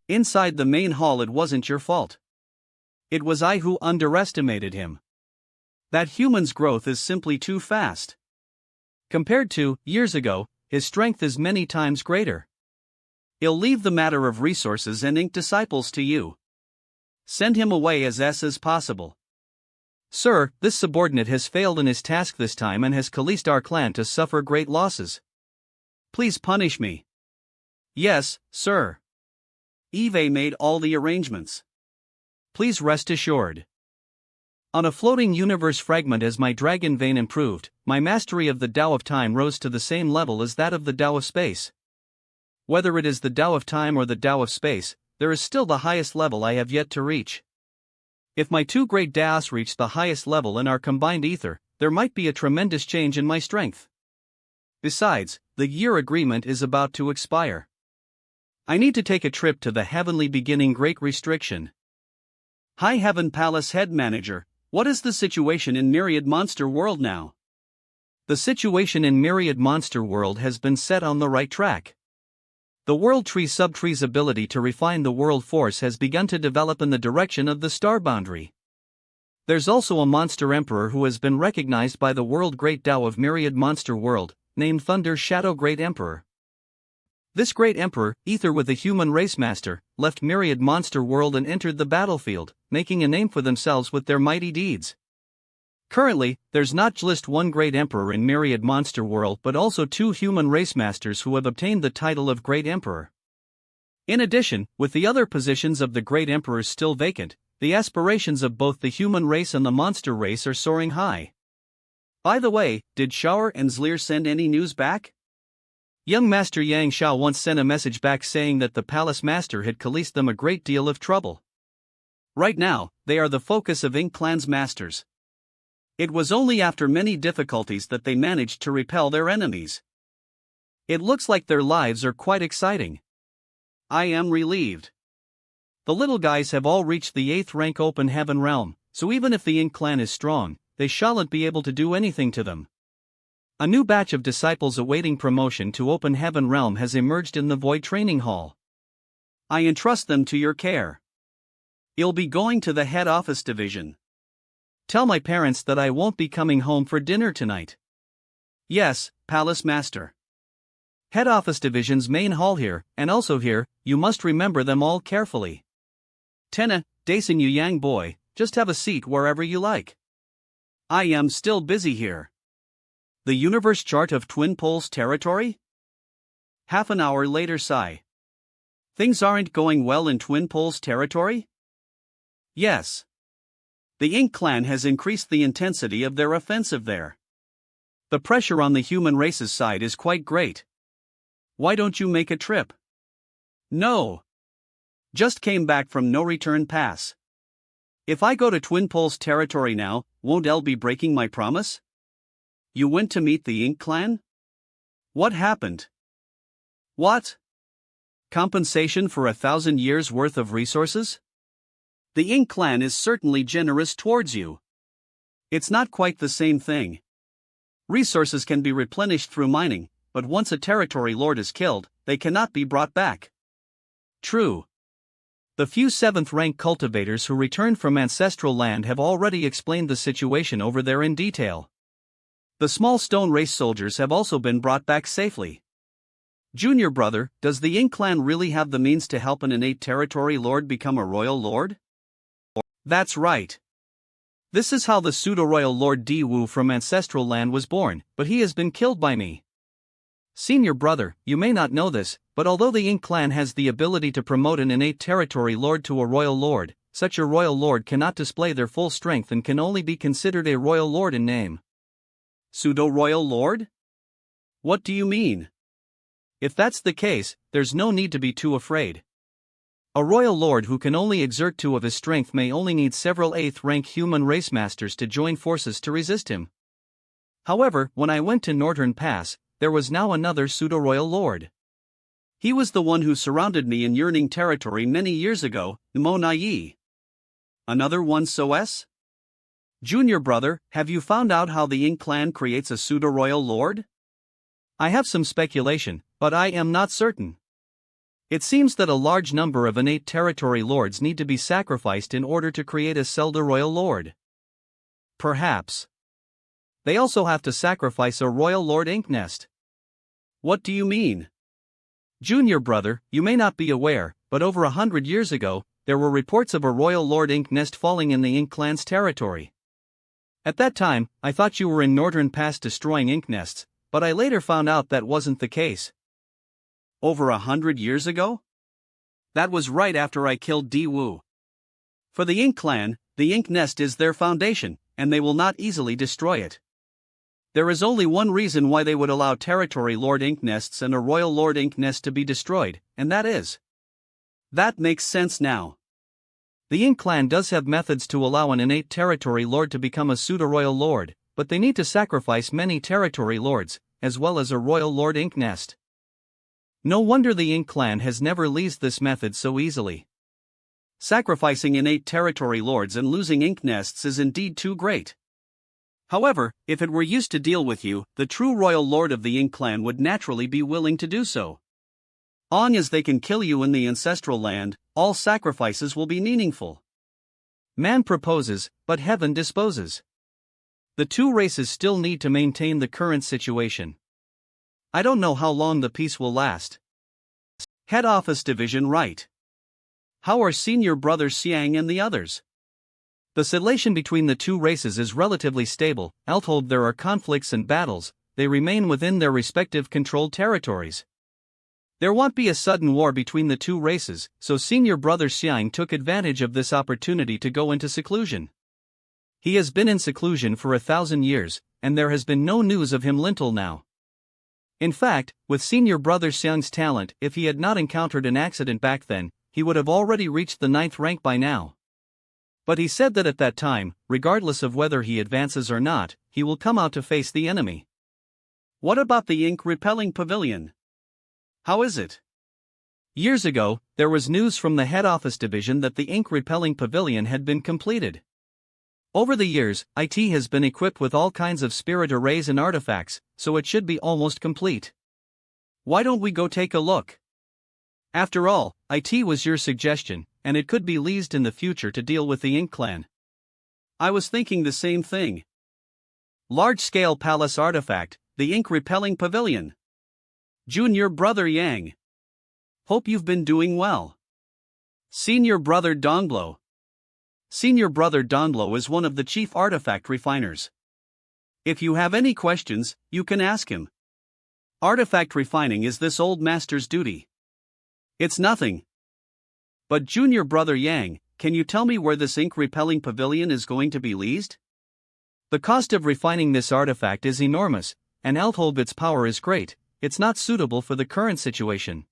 Inside the main hall, it wasn't your fault. It was I who underestimated him. That human's growth is simply too fast. Compared to years ago, his strength is many times greater. He'll leave the matter of resources and Ink disciples to you. Send him away as possible. Sir, this subordinate has failed in his task this time and has caused our clan to suffer great losses. Please punish me. Yes, sir. Eve made all the arrangements. Please rest assured. On a floating universe fragment, as my dragon vein improved, my mastery of the Tao of Time rose to the same level as that of the Tao of Space. Whether it is the Tao of Time or the Tao of Space, there is still the highest level I have yet to reach. If my 2 great Taos reach the highest level in our combined ether, there might be a tremendous change in my strength. Besides, the year agreement is about to expire. I need to take a trip to the heavenly beginning Great Restriction. High Heaven Palace Head Manager, what is the situation in Myriad Monster World now? The situation in Myriad Monster World has been set on the right track. The World Tree Subtree's ability to refine the world force has begun to develop in the direction of the star boundary. There's also a monster emperor who has been recognized by the World Great Tao of Myriad Monster World, named Thunder Shadow Great Emperor. This great emperor, ether with the human race master, left Myriad Monster World and entered the battlefield, making a name for themselves with their mighty deeds. Currently, there's not just 1 great emperor in Myriad Monster World but also 2 human race masters who have obtained the title of Great Emperor. In addition, with the other positions of the Great Emperors still vacant, the aspirations of both the human race and the monster race are soaring high. By the way, did Shower and Zleer send any news back? Young Master Yang Shao once sent a message back saying that the Palace Master had caused them a great deal of trouble. Right now, they are the focus of Ink Clan's masters. It was only after many difficulties that they managed to repel their enemies. It looks like their lives are quite exciting. I am relieved. The little guys have all reached the 8th rank open heaven realm, so even if the Ink clan is strong, they shan't be able to do anything to them. A new batch of disciples awaiting promotion to open heaven realm has emerged in the Void Training Hall. I entrust them to your care. You'll be going to the head office division. Tell my parents that I won't be coming home for dinner tonight. Yes, Palace Master. Head office division's main hall here, and also here, you must remember them all carefully. Tenna, Dacing you young boy, just have a seat wherever you like. I am still busy here. The universe chart of Twin Poles territory? Half an hour later sigh. Things aren't going well in Twin Poles territory? Yes. The Ink clan has increased the intensity of their offensive there. The pressure on the human race's side is quite great. Why don't you make a trip? No. Just came back from no return pass. If I go to Twin Poles territory now, won't I be breaking my promise? You went to meet the Ink clan? What happened? What? Compensation for 1,000 years worth of resources? The Ink clan is certainly generous towards you. It's not quite the same thing. Resources can be replenished through mining, but once a territory lord is killed, they cannot be brought back. True. The few 7th rank cultivators who returned from ancestral land have already explained the situation over there in detail. The small stone race soldiers have also been brought back safely. Junior brother, does the Ink clan really have the means to help an innate territory lord become a royal lord? That's right. This is how the pseudo-royal Lord Di-Wu from ancestral land was born, but he has been killed by me. Senior brother, you may not know this, but although the Ink clan has the ability to promote an innate territory lord to a royal lord, such a royal lord cannot display their full strength and can only be considered a royal lord in name. Pseudo-royal lord? What do you mean? If that's the case, there's no need to be too afraid. A royal lord who can only exert 2 of his strength may only need several 8th rank human race masters to join forces to resist him. However, when I went to Northern Pass, there was now another pseudo-royal lord. He was the one who surrounded me in yearning territory many years ago, Monayi. Another one SOS? Junior brother, have you found out how the Ink clan creates a pseudo-royal lord? I have some speculation, but I am not certain. It seems that a large number of innate territory lords need to be sacrificed in order to create a pseudo-royal lord. Perhaps. They also have to sacrifice a royal lord ink nest. What do you mean? Junior brother, you may not be aware, but over 100 years ago, there were reports of a royal lord ink nest falling in the Ink clan's territory. At that time, I thought you were in Northern Pass destroying ink nests, but I later found out that wasn't the case. Over 100 years ago? That was right after I killed Di-Wu. For the Ink clan, the ink nest is their foundation, and they will not easily destroy it. There is only one reason why they would allow territory lord ink nests and a royal lord ink nest to be destroyed, and that is. That makes sense now. The Ink clan does have methods to allow an innate territory lord to become a pseudo-royal lord, but they need to sacrifice many territory lords, as well as a royal lord ink nest. No wonder the Ink clan has never leased this method so easily. Sacrificing innate territory lords and losing ink nests is indeed too great. However, if it were used to deal with you, the true royal lord of the Ink clan would naturally be willing to do so. Long as they can kill you in the ancestral land, all sacrifices will be meaningful. Man proposes, but heaven disposes. The two races still need to maintain the current situation. I don't know how long the peace will last. Head office division right. How are senior brother Xiang and the others? The relation between the two races is relatively stable, although there are conflicts and battles, they remain within their respective controlled territories. There won't be a sudden war between the two races, so senior brother Xiang took advantage of this opportunity to go into seclusion. He has been in seclusion for 1,000 years, and there has been no news of him until now. In fact, with senior brother Xiang's talent, if he had not encountered an accident back then, he would have already reached the 9th rank by now. But he said that at that time, regardless of whether he advances or not, he will come out to face the enemy. What about the ink-repelling pavilion? How is it? Years ago, there was news from the head office division that the ink-repelling pavilion had been completed. Over the years, IT has been equipped with all kinds of spirit arrays and artifacts, so it should be almost complete. Why don't we go take a look? After all, IT was your suggestion, and it could be leased in the future to deal with the Ink Clan. I was thinking the same thing. Large-scale palace artifact, the ink-repelling pavilion. Junior brother Yang. Hope you've been doing well. Senior brother Dongblo. Senior brother Dongblo is one of the chief artifact refiners. If you have any questions, you can ask him. Artifact refining is this old master's duty. It's nothing. But junior brother Yang, can you tell me where this ink-repelling pavilion is going to be leased? The cost of refining this artifact is enormous, and although its power is great, it's not suitable for the current situation.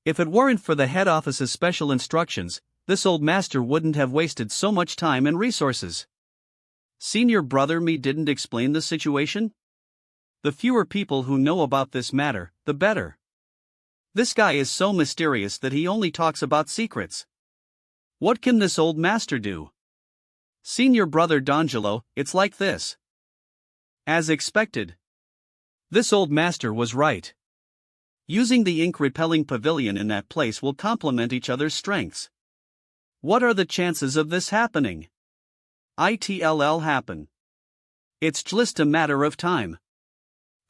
If it weren't for the head office's special instructions, this old master wouldn't have wasted so much time and resources. Senior brother me didn't explain the situation? The fewer people who know about this matter, the better. This guy is so mysterious that he only talks about secrets. What can this old master do? Senior brother D'Angelo, it's like this. As expected. This old master was right. Using the ink-repelling pavilion in that place will complement each other's strengths. What are the chances of this happening? It'll happen. It's just a matter of time.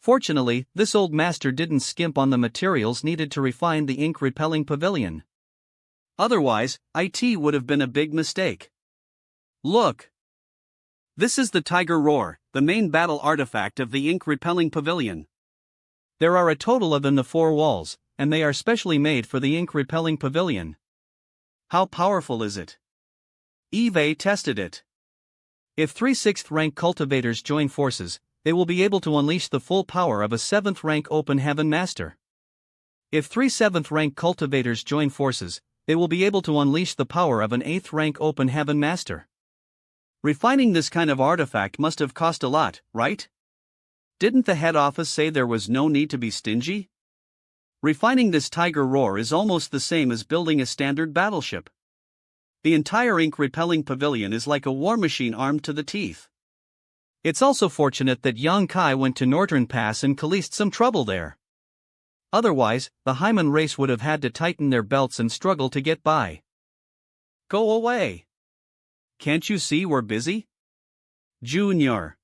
Fortunately, this old master didn't skimp on the materials needed to refine the ink-repelling pavilion. Otherwise, IT would have been a big mistake. Look. This is the Tiger Roar, the main battle artifact of the ink-repelling pavilion. There are a total of in the 4 walls, and they are specially made for the ink-repelling pavilion. How powerful is it? Eve tested it. If 3 6th rank cultivators join forces, they will be able to unleash the full power of a 7th rank Open Heaven Master. If 3 7th rank cultivators join forces, they will be able to unleash the power of an 8th rank Open Heaven Master. Refining this kind of artifact must have cost a lot, right? Didn't the head office say there was no need to be stingy? Refining this Tiger Roar is almost the same as building a standard battleship. The entire ink-repelling pavilion is like a war machine armed to the teeth. It's also fortunate that Yang Kai went to Northern Pass and caused some trouble there. Otherwise, the Hyman race would have had to tighten their belts and struggle to get by. Go away. Can't you see we're busy? Junior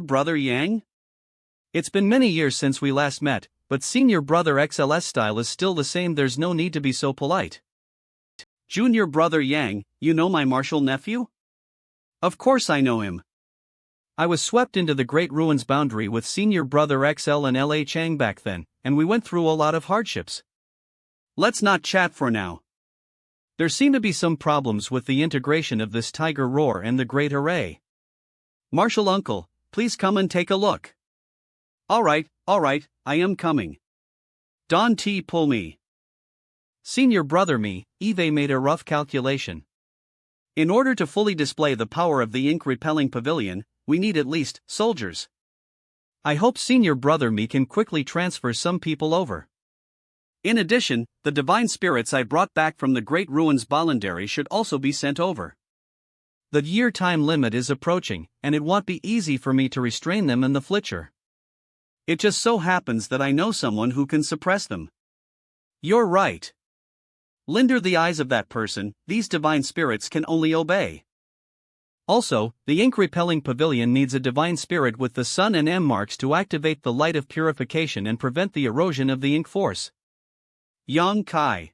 brother Yang? It's been many years since we last met, but senior brother XL's style is still the same. There's no need to be so polite. Junior brother Yang, you know my martial nephew? Of course I know him. I was swept into the Great Ruins boundary with senior brother XL and LA Chang back then, and we went through a lot of hardships. Let's not chat for now. There seem to be some problems with the integration of this Tiger Roar and the Great Array. Martial uncle, please come and take a look. Alright, I am coming. Don T pull me. Senior brother me, Eve made a rough calculation. In order to fully display the power of the ink-repelling pavilion, we need at least soldiers. I hope senior brother me can quickly transfer some people over. In addition, the divine spirits I brought back from the Great Ruins Bollandary should also be sent over. The year time limit is approaching, and it won't be easy for me to restrain them in the Flitcher. It just so happens that I know someone who can suppress them. You're right. Linder the eyes of that person, these divine spirits can only obey. Also, the ink-repelling pavilion needs a divine spirit with the Sun and M marks to activate the light of purification and prevent the erosion of the ink force. Yang Kai.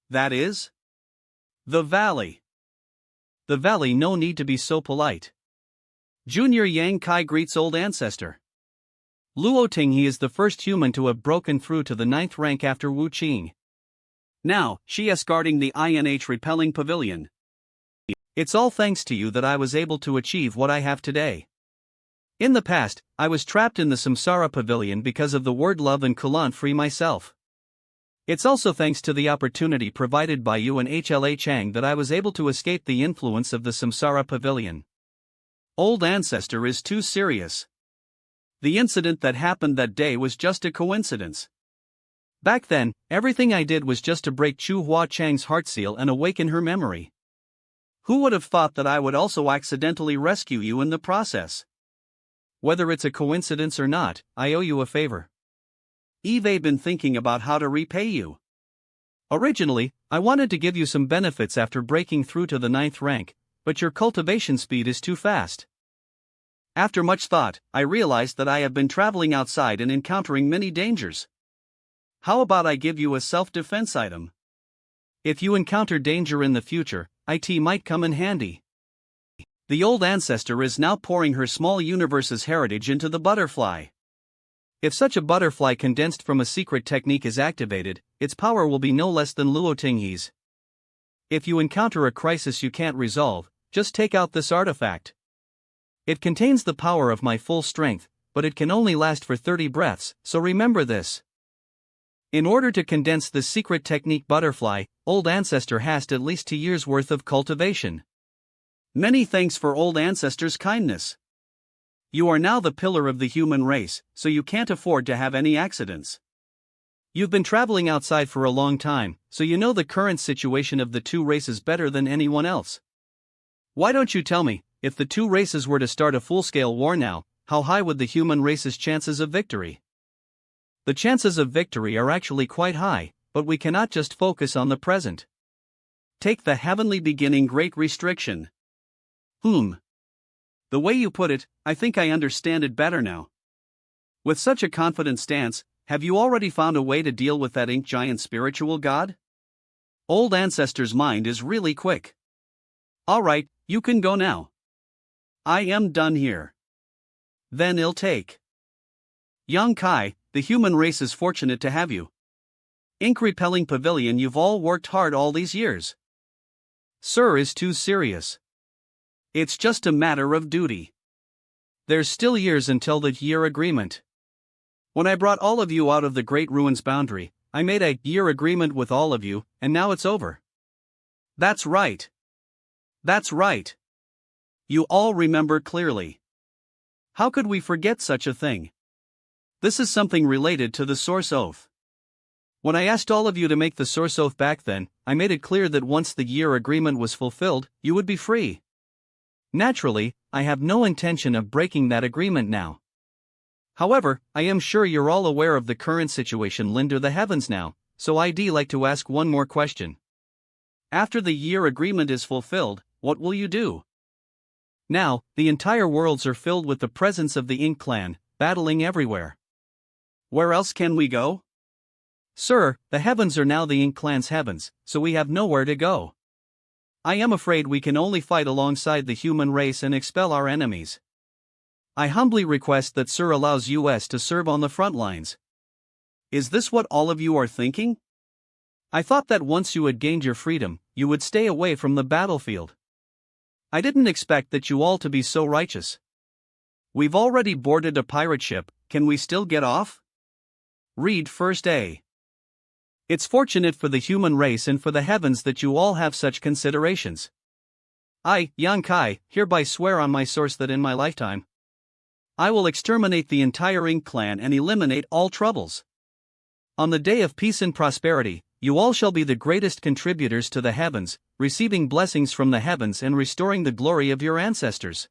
That is? The Valley. The Valley, no need to be so polite. Junior Yang Kai greets old ancestor. Luo Ting, he is the first human to have broken through to the 9th rank after Wu Qing. Now, she is guarding the ink-repelling pavilion. It's all thanks to you that I was able to achieve what I have today. In the past, I was trapped in the Samsara pavilion because of the word love and Kulan free myself. It's also thanks to the opportunity provided by you and HLA Chang that I was able to escape the influence of the Samsara Pavilion. Old ancestor is too serious. The incident that happened that day was just a coincidence. Back then, everything I did was just to break Chu Hua Chang's heart seal and awaken her memory. Who would have thought that I would also accidentally rescue you in the process? Whether it's a coincidence or not, I owe you a favor. I've been thinking about how to repay you. Originally, I wanted to give you some benefits after breaking through to the 9th rank, but your cultivation speed is too fast. After much thought, I realized that I have been traveling outside and encountering many dangers. How about I give you a self-defense item? If you encounter danger in the future, it might come in handy. The old ancestor is now pouring her small universe's heritage into the butterfly. If such a butterfly condensed from a secret technique is activated, its power will be no less than Luo Tinghe's. If you encounter a crisis you can't resolve, just take out this artifact. It contains the power of my full strength, but it can only last for 30 breaths, so remember this. In order to condense this secret technique butterfly, old ancestor has at least 2 years worth of cultivation. Many thanks for old ancestor's kindness. You are now the pillar of the human race, so you can't afford to have any accidents. You've been traveling outside for a long time, so you know the current situation of the two races better than anyone else. Why don't you tell me, if the two races were to start a full-scale war now, how high would the human race's chances of victory? The chances of victory are actually quite high, but we cannot just focus on the present. Take the heavenly beginning great restriction. The way you put it, I think I understand it better now. With such a confident stance, have you already found a way to deal with that ink giant spiritual god? Old ancestor's mind is really quick. Alright, you can go now. I am done here. Then I'll take. Yang Kai, the human race is fortunate to have you. Ink-repelling pavilion, you've all worked hard all these years. Sir is too serious. It's just a matter of duty. There's still years until the year agreement. When I brought all of you out of the Great Ruins boundary, I made a year agreement with all of you, and now it's over. That's right. That's right. You all remember clearly. How could we forget such a thing? This is something related to the Source Oath. When I asked all of you to make the Source Oath back then, I made it clear that once the year agreement was fulfilled, you would be free. Naturally, I have no intention of breaking that agreement now. However, I am sure you're all aware of the current situation under the heavens now, so I'd like to ask one more question. After the year agreement is fulfilled, what will you do? Now, the entire worlds are filled with the presence of the Ink clan, battling everywhere. Where else can we go? Sir, the heavens are now the Ink clan's heavens, so we have nowhere to go. I am afraid we can only fight alongside the human race and expel our enemies. I humbly request that Sir allows us to serve on the front lines. Is this what all of you are thinking? I thought that once you had gained your freedom, you would stay away from the battlefield. I didn't expect that you all to be so righteous. We've already boarded a pirate ship, can we still get off? Read first A. It's fortunate for the human race and for the heavens that you all have such considerations. I, Yang Kai, hereby swear on my source that in my lifetime, I will exterminate the entire Ink clan and eliminate all troubles. On the day of peace and prosperity, you all shall be the greatest contributors to the heavens, receiving blessings from the heavens and restoring the glory of your ancestors.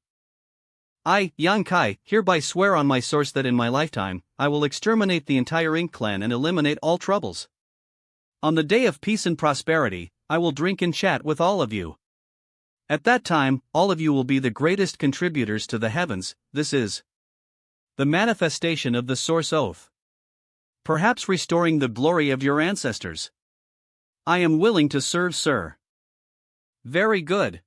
I, Yang Kai, hereby swear on my source that in my lifetime, I will exterminate the entire Ink clan and eliminate all troubles. On the day of peace and prosperity, I will drink and chat with all of you. At that time, all of you will be the greatest contributors to the heavens. This is the manifestation of the Source Oath. Perhaps restoring the glory of your ancestors. I am willing to serve, sir. Very good.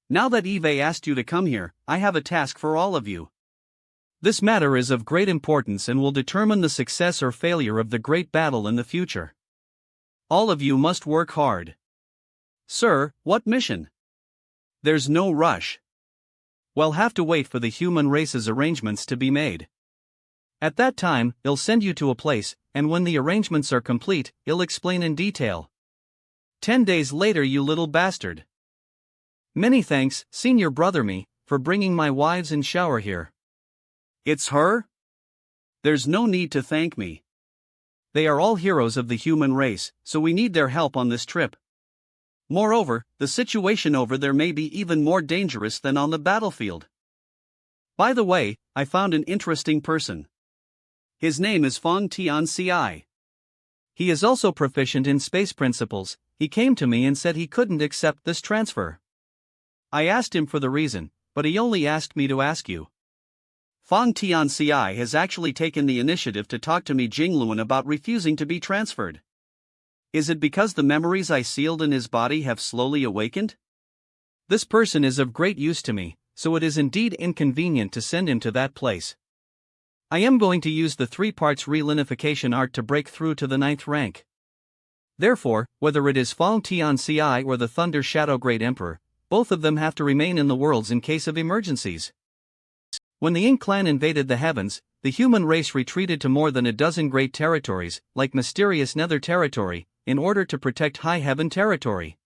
Now that Eve asked you to come here, I have a task for all of you. This matter is of great importance and will determine the success or failure of the great battle in the future. All of you must work hard. Sir, what mission? There's no rush. We'll have to wait for the human race's arrangements to be made. At that time, he'll send you to a place, and when the arrangements are complete, he'll explain in detail. 10 days later, you little bastard. Many thanks, senior brother me, for bringing my wives in shower here. It's her? There's no need to thank me. They are all heroes of the human race, so we need their help on this trip. Moreover, the situation over there may be even more dangerous than on the battlefield. By the way, I found an interesting person. His name is Fong Tianci. He is also proficient in space principles. He came to me and said he couldn't accept this transfer. I asked him for the reason, but he only asked me to ask you. Fong Tianci has actually taken the initiative to talk to me Jingluan about refusing to be transferred. Is it because the memories I sealed in his body have slowly awakened? This person is of great use to me, so it is indeed inconvenient to send him to that place. I am going to use the 3 parts relinification art to break through to the 9th rank. Therefore, whether it is Fong Tianci or the Thunder Shadow Great Emperor, both of them have to remain in the worlds in case of emergencies. When the Ink clan invaded the heavens, the human race retreated to more than a dozen great territories, like mysterious Nether territory, in order to protect High Heaven territory.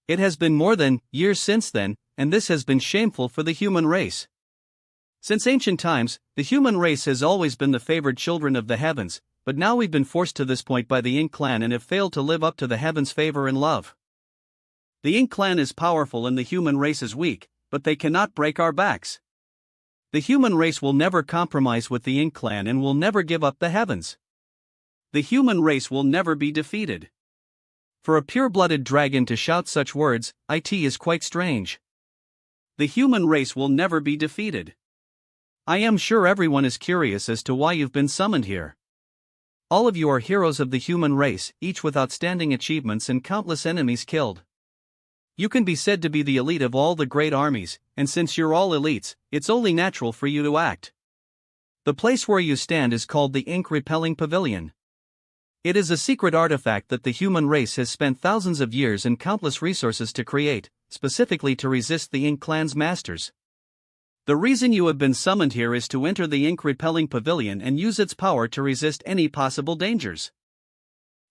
It has been more than years since then, and this has been shameful for the human race. Since ancient times, the human race has always been the favored children of the heavens, but now we've been forced to this point by the Ink clan and have failed to live up to the heavens' favor and love. The Ink clan is powerful and the human race is weak, but they cannot break our backs. The human race will never compromise with the Ink clan and will never give up the heavens. The human race will never be defeated. For a pure-blooded dragon to shout such words, it is quite strange. The human race will never be defeated. I am sure everyone is curious as to why you've been summoned here. All of you are heroes of the human race, each with outstanding achievements and countless enemies killed. You can be said to be the elite of all the great armies, and since you're all elites, it's only natural for you to act. The place where you stand is called the Ink Repelling Pavilion. It is a secret artifact that the human race has spent thousands of years and countless resources to create, specifically to resist the Ink clan's masters. The reason you have been summoned here is to enter the Ink Repelling Pavilion and use its power to resist any possible dangers.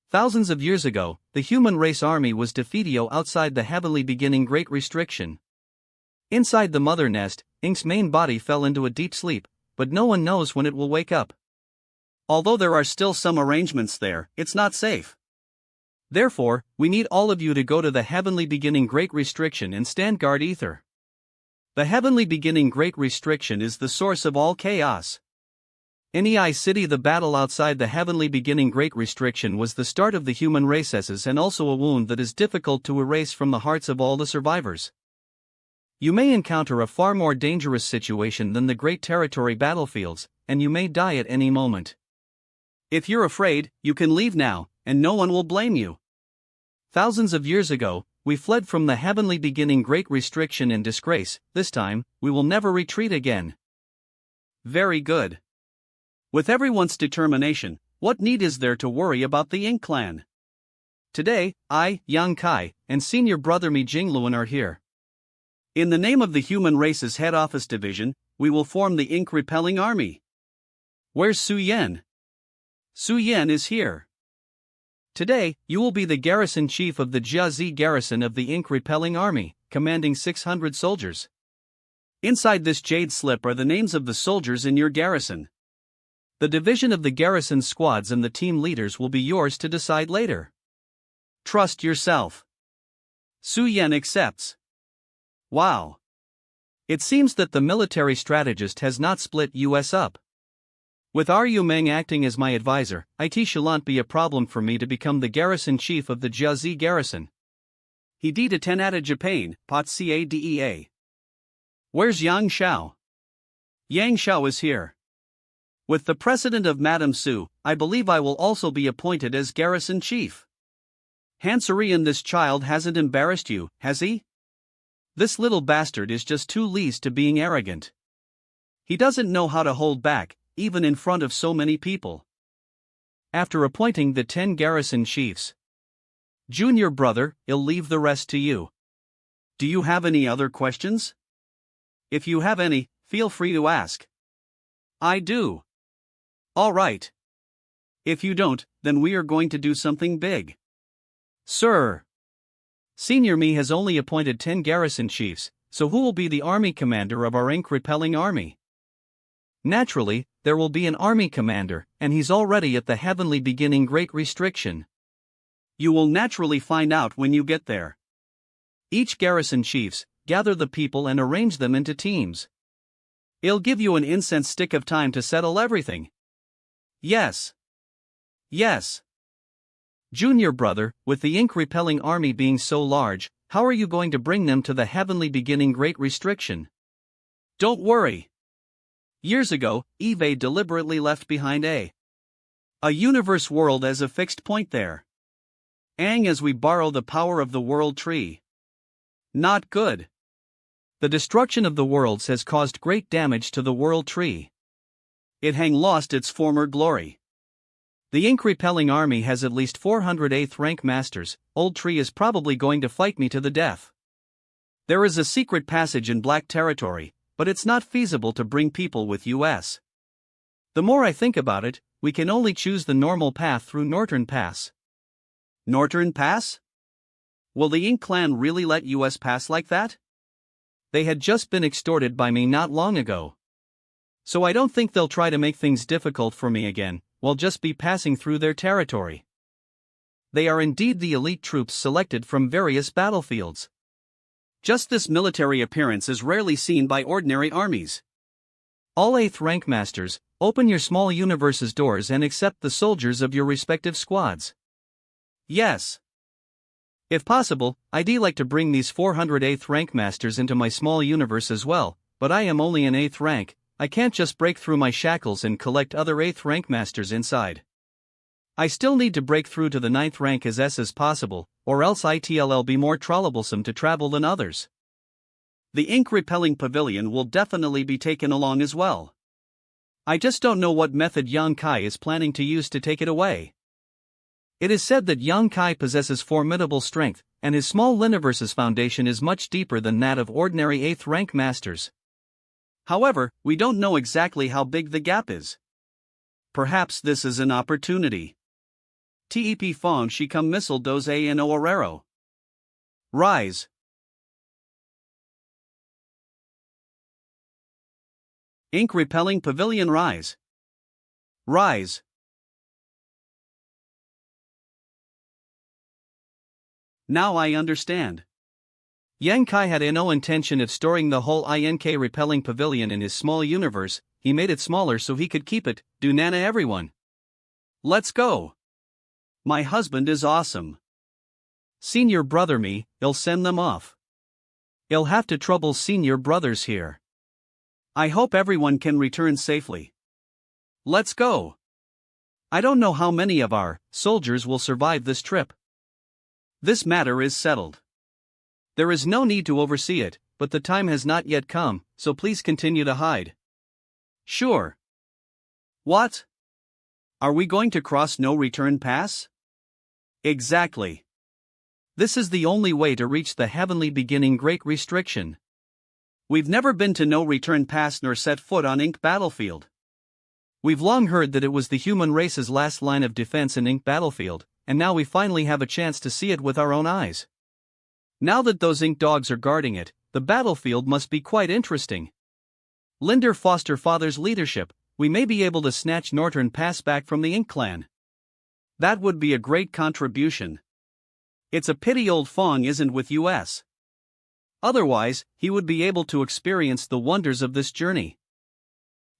Thousands of years ago, the human race army was defeated outside the heavenly beginning Great Restriction. Inside the mother nest, Ink's main body fell into a deep sleep, but no one knows when it will wake up. Although there are still some arrangements there, it's not safe. Therefore, we need all of you to go to the heavenly beginning Great Restriction and stand guard ether. The heavenly beginning Great Restriction is the source of all chaos. In Ei City, the battle outside the heavenly beginning Great Restriction was the start of the human races and also a wound that is difficult to erase from the hearts of all the survivors. You may encounter a far more dangerous situation than the Great Territory battlefields, and you may die at any moment. If you're afraid, you can leave now, and no one will blame you. Thousands of years ago, we fled from the heavenly beginning Great Restriction in disgrace. This time, we will never retreat again. Very good. With everyone's determination, what need is there to worry about the Ink clan? Today, I, Yang Kai, and senior brother Mi Jingluan are here. In the name of the human race's head office division, we will form the Ink Repelling Army. Where's Su Yen? Su Yen is here. Today, you will be the garrison chief of the Jiazi garrison of the Ink Repelling Army, commanding 600 soldiers. Inside this jade slip are the names of the soldiers in your garrison. The division of the garrison squads and the team leaders will be yours to decide later. Trust yourself. Su Yen accepts. Wow. It seems that the military strategist has not split us up. With Ru Meng acting as my advisor, it shalln't be a problem for me to become the garrison chief of the Jiazi garrison. He did a 10 out of Japan, pot cadea. Where's Yang Xiao? Yang Xiao is here. With the precedent of Madame Su, I believe I will also be appointed as garrison chief. Hansurian, this child hasn't embarrassed you, has he? This little bastard is just too least to being arrogant. He doesn't know how to hold back, even in front of so many people. After appointing the 10 garrison chiefs, junior brother, I'll leave the rest to you. Do you have any other questions? If you have any, feel free to ask. I do. All right. If you don't, then we are going to do something big. Sir. Senior me has only appointed 10 garrison chiefs, so who will be the army commander of our ink-repelling army? Naturally, there will be an army commander, and he's already at the heavenly beginning great restriction. You will naturally find out when you get there. Each garrison chiefs, gather the people and arrange them into teams. It'll give you an incense stick of time to settle everything. Yes. Yes. Junior brother, with the ink-repelling army being so large, how are you going to bring them to the heavenly beginning great restriction? Don't worry. Years ago, Eve deliberately left behind a universe world as a fixed point there. As we borrow the power of the world tree. Not good. The destruction of the worlds has caused great damage to the world tree. It hang lost its former glory. The ink-repelling army has at least 400 8th rank masters. Old tree is probably going to fight me to the death. There is a secret passage in Black Territory, but it's not feasible to bring people with us. The more I think about it, we can only choose the normal path through Northern Pass. Northern Pass? Will the Ink clan really let us pass like that? They had just been extorted by me not long ago. So I don't think they'll try to make things difficult for me again. We'll just be passing through their territory. They are indeed the elite troops selected from various battlefields. Just this military appearance is rarely seen by ordinary armies. All 8th rank masters, open your small universe's doors and accept the soldiers of your respective squads. Yes. If possible, I'd like to bring these 400 8th rank masters into my small universe as well, but I am only an 8th rank. I can't just break through my shackles and collect other 8th rank masters inside. I still need to break through to the 9th rank as possible, or else it'll be more troublesome to travel than others. The ink-repelling pavilion will definitely be taken along as well. I just don't know what method Yang Kai is planning to use to take it away. It is said that Yang Kai possesses formidable strength, and his small universe's foundation is much deeper than that of ordinary 8th rank masters. However, we don't know exactly how big the gap is. Perhaps this is an opportunity. Tep Fong Shi Come Missile Doze no Arero. Rise. Ink-repelling pavilion rise. Rise. Now I understand. Yang Kai had no intention of storing the whole ink-repelling pavilion in his small universe. He made it smaller so he could keep it. Do Nana everyone. Let's go. My husband is awesome. Senior brother me, he'll send them off. He'll have to trouble senior brothers here. I hope everyone can return safely. Let's go. I don't know how many of our soldiers will survive this trip. This matter is settled. There is no need to oversee it, but the time has not yet come, so please continue to hide. Sure. What? Are we going to cross no return pass? Exactly. This is the only way to reach the heavenly beginning great restriction. We've never been to no return pass nor set foot on Ink battlefield. We've long heard that it was the human race's last line of defense in Ink battlefield, and now we finally have a chance to see it with our own eyes. Now that those Ink dogs are guarding it, the battlefield must be quite interesting. Linder Foster Father's leadership, we may be able to snatch Northern Pass back from the Ink clan. That would be a great contribution. It's a pity old Fong isn't with us. Otherwise, he would be able to experience the wonders of this journey.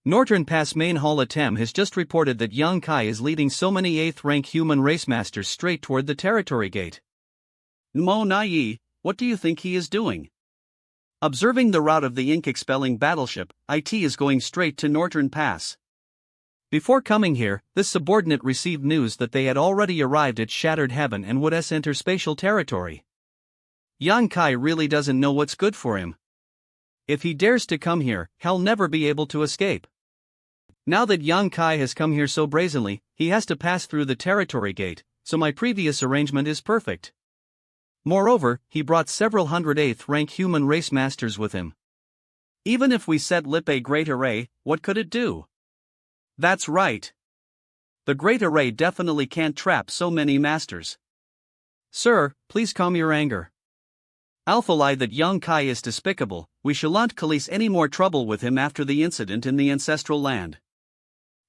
Northern Pass Main Hall Atem has just reported that Yang Kai is leading so many 8th rank human race masters straight toward the territory gate. Monayi, what do you think he is doing? Observing the route of the ink-expelling battleship, IT is going straight to Northern Pass. Before coming here, this subordinate received news that they had already arrived at Shattered Heaven and would enter spatial territory. Yang Kai really doesn't know what's good for him. If he dares to come here, he'll never be able to escape. Now that Yang Kai has come here so brazenly, he has to pass through the territory gate, so my previous arrangement is perfect. Moreover, he brought several hundred 8th rank human race masters with him. Even if we set Lip a great array, what could it do? That's right. The great array definitely can't trap so many masters. Sir, please calm your anger. Alpha lie that young Kai is despicable. We shan't cause any more trouble with him after the incident in the ancestral land.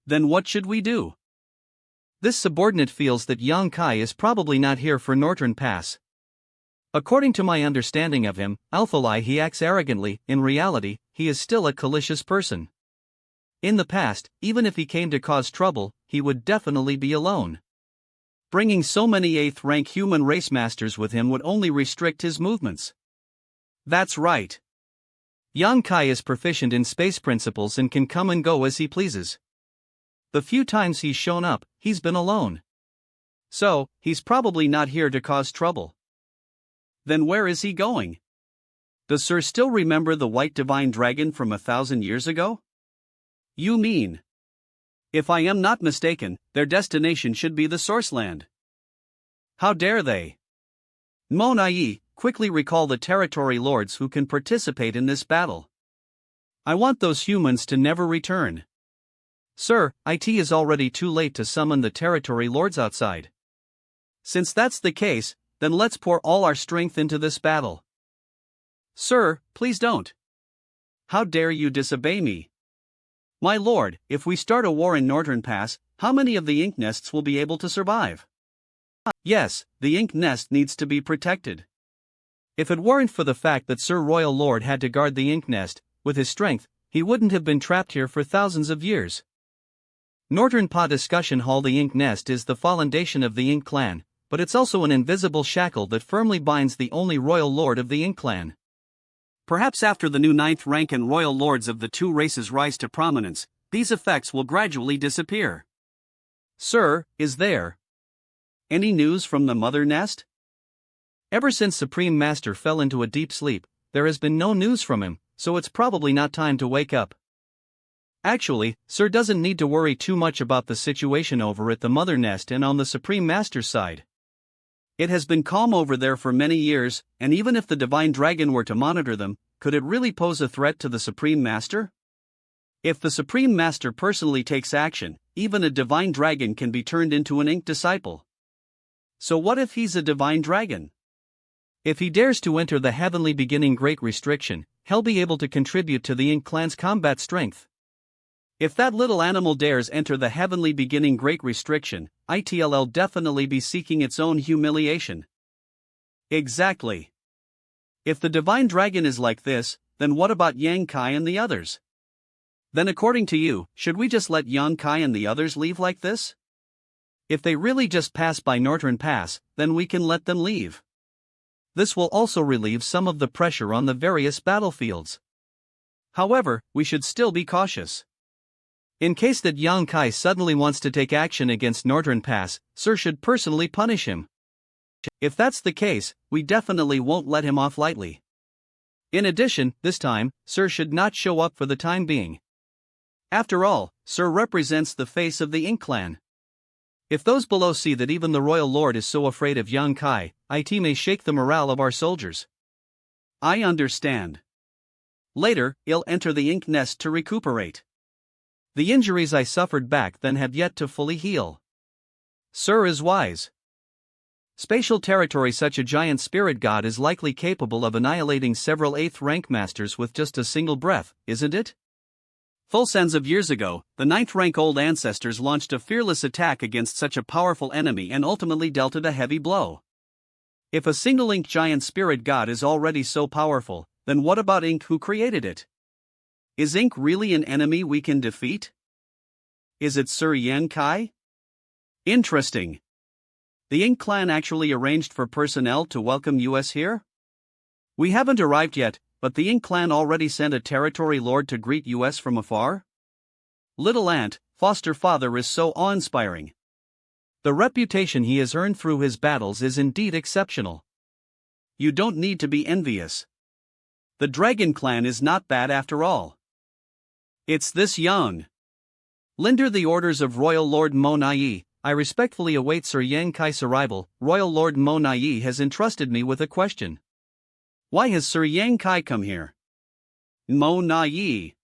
Then what should we do? This subordinate feels that young Kai is probably not here for Northern Pass. According to my understanding of him, Alpha lie he acts arrogantly. In reality, he is still a malicious person. In the past, even if he came to cause trouble, he would definitely be alone. Bringing so many 8th rank human race masters with him would only restrict his movements. That's right. Young Kai is proficient in space principles and can come and go as he pleases. The few times he's shown up, he's been alone. So, he's probably not here to cause trouble. Then where is he going? Does Sir still remember the White Divine Dragon from 1,000 years ago? You mean? If I am not mistaken, their destination should be the Source Land. How dare they? Monayi, quickly recall the territory lords who can participate in this battle. I want those humans to never return. Sir, it is already too late to summon the territory lords outside. Since that's the case, then let's pour all our strength into this battle. Sir, please don't. How dare you disobey me? My lord, if we start a war in Northern Pass, how many of the ink nests will be able to survive? Yes, the ink nest needs to be protected. If it weren't for the fact that Sir Royal Lord had to guard the ink nest, with his strength, he wouldn't have been trapped here for thousands of years. Northern Pa Discussion Hall. The ink nest is the foundation of the ink clan, but it's also an invisible shackle that firmly binds the only royal lord of the ink clan. Perhaps after the new 9th rank and royal lords of the two races rise to prominence, these effects will gradually disappear. Sir, is there any news from the mother nest? Ever since Supreme Master fell into a deep sleep, there has been no news from him, so it's probably not time to wake up. Actually, Sir doesn't need to worry too much about the situation over at the mother nest and on the Supreme Master's side. It has been calm over there for many years, and even if the Divine Dragon were to monitor them, could it really pose a threat to the Supreme Master? If the Supreme Master personally takes action, even a Divine Dragon can be turned into an ink disciple. So what if he's a Divine Dragon? If he dares to enter the Heavenly Beginning Great Restriction, he'll be able to contribute to the ink clan's combat strength. If that little animal dares enter the Heavenly Beginning Great Restriction, it'll definitely be seeking its own humiliation. Exactly. If the Divine Dragon is like this, then what about Yang Kai and the others? Then according to you, should we just let Yang Kai and the others leave like this? If they really just pass by Northern Pass, then we can let them leave. This will also relieve some of the pressure on the various battlefields. However, we should still be cautious. In case that Yang Kai suddenly wants to take action against Northern Pass, Sir should personally punish him. If that's the case, we definitely won't let him off lightly. In addition, this time, Sir should not show up for the time being. After all, Sir represents the face of the Ink Clan. If those below see that even the Royal Lord is so afraid of Yang Kai, it may shake the morale of our soldiers. I understand. Later, he'll enter the ink nest to recuperate. The injuries I suffered back then have yet to fully heal. Sir is wise. Spatial territory. Such a giant spirit god is likely capable of annihilating several 8th rank masters with just a single breath, isn't it? Thousands of years ago, the 9th rank old ancestors launched a fearless attack against such a powerful enemy and ultimately dealt it a heavy blow. If a single ink giant spirit god is already so powerful, then what about Ink who created it? Is Ink really an enemy we can defeat? Is it Sir Yang Kai? Interesting. The Ink clan actually arranged for personnel to welcome us here? We haven't arrived yet, but the Ink clan already sent a territory lord to greet us from afar? Little Ant, foster father is so awe-inspiring. The reputation he has earned through his battles is indeed exceptional. You don't need to be envious. The Dragon clan is not bad after all. It's this young Linder. The orders of Royal Lord Monayi. I respectfully await Sir Yang Kai's arrival. Royal Lord Monayi has entrusted me with a question. Why has Sir Yang Kai come here? Monayi.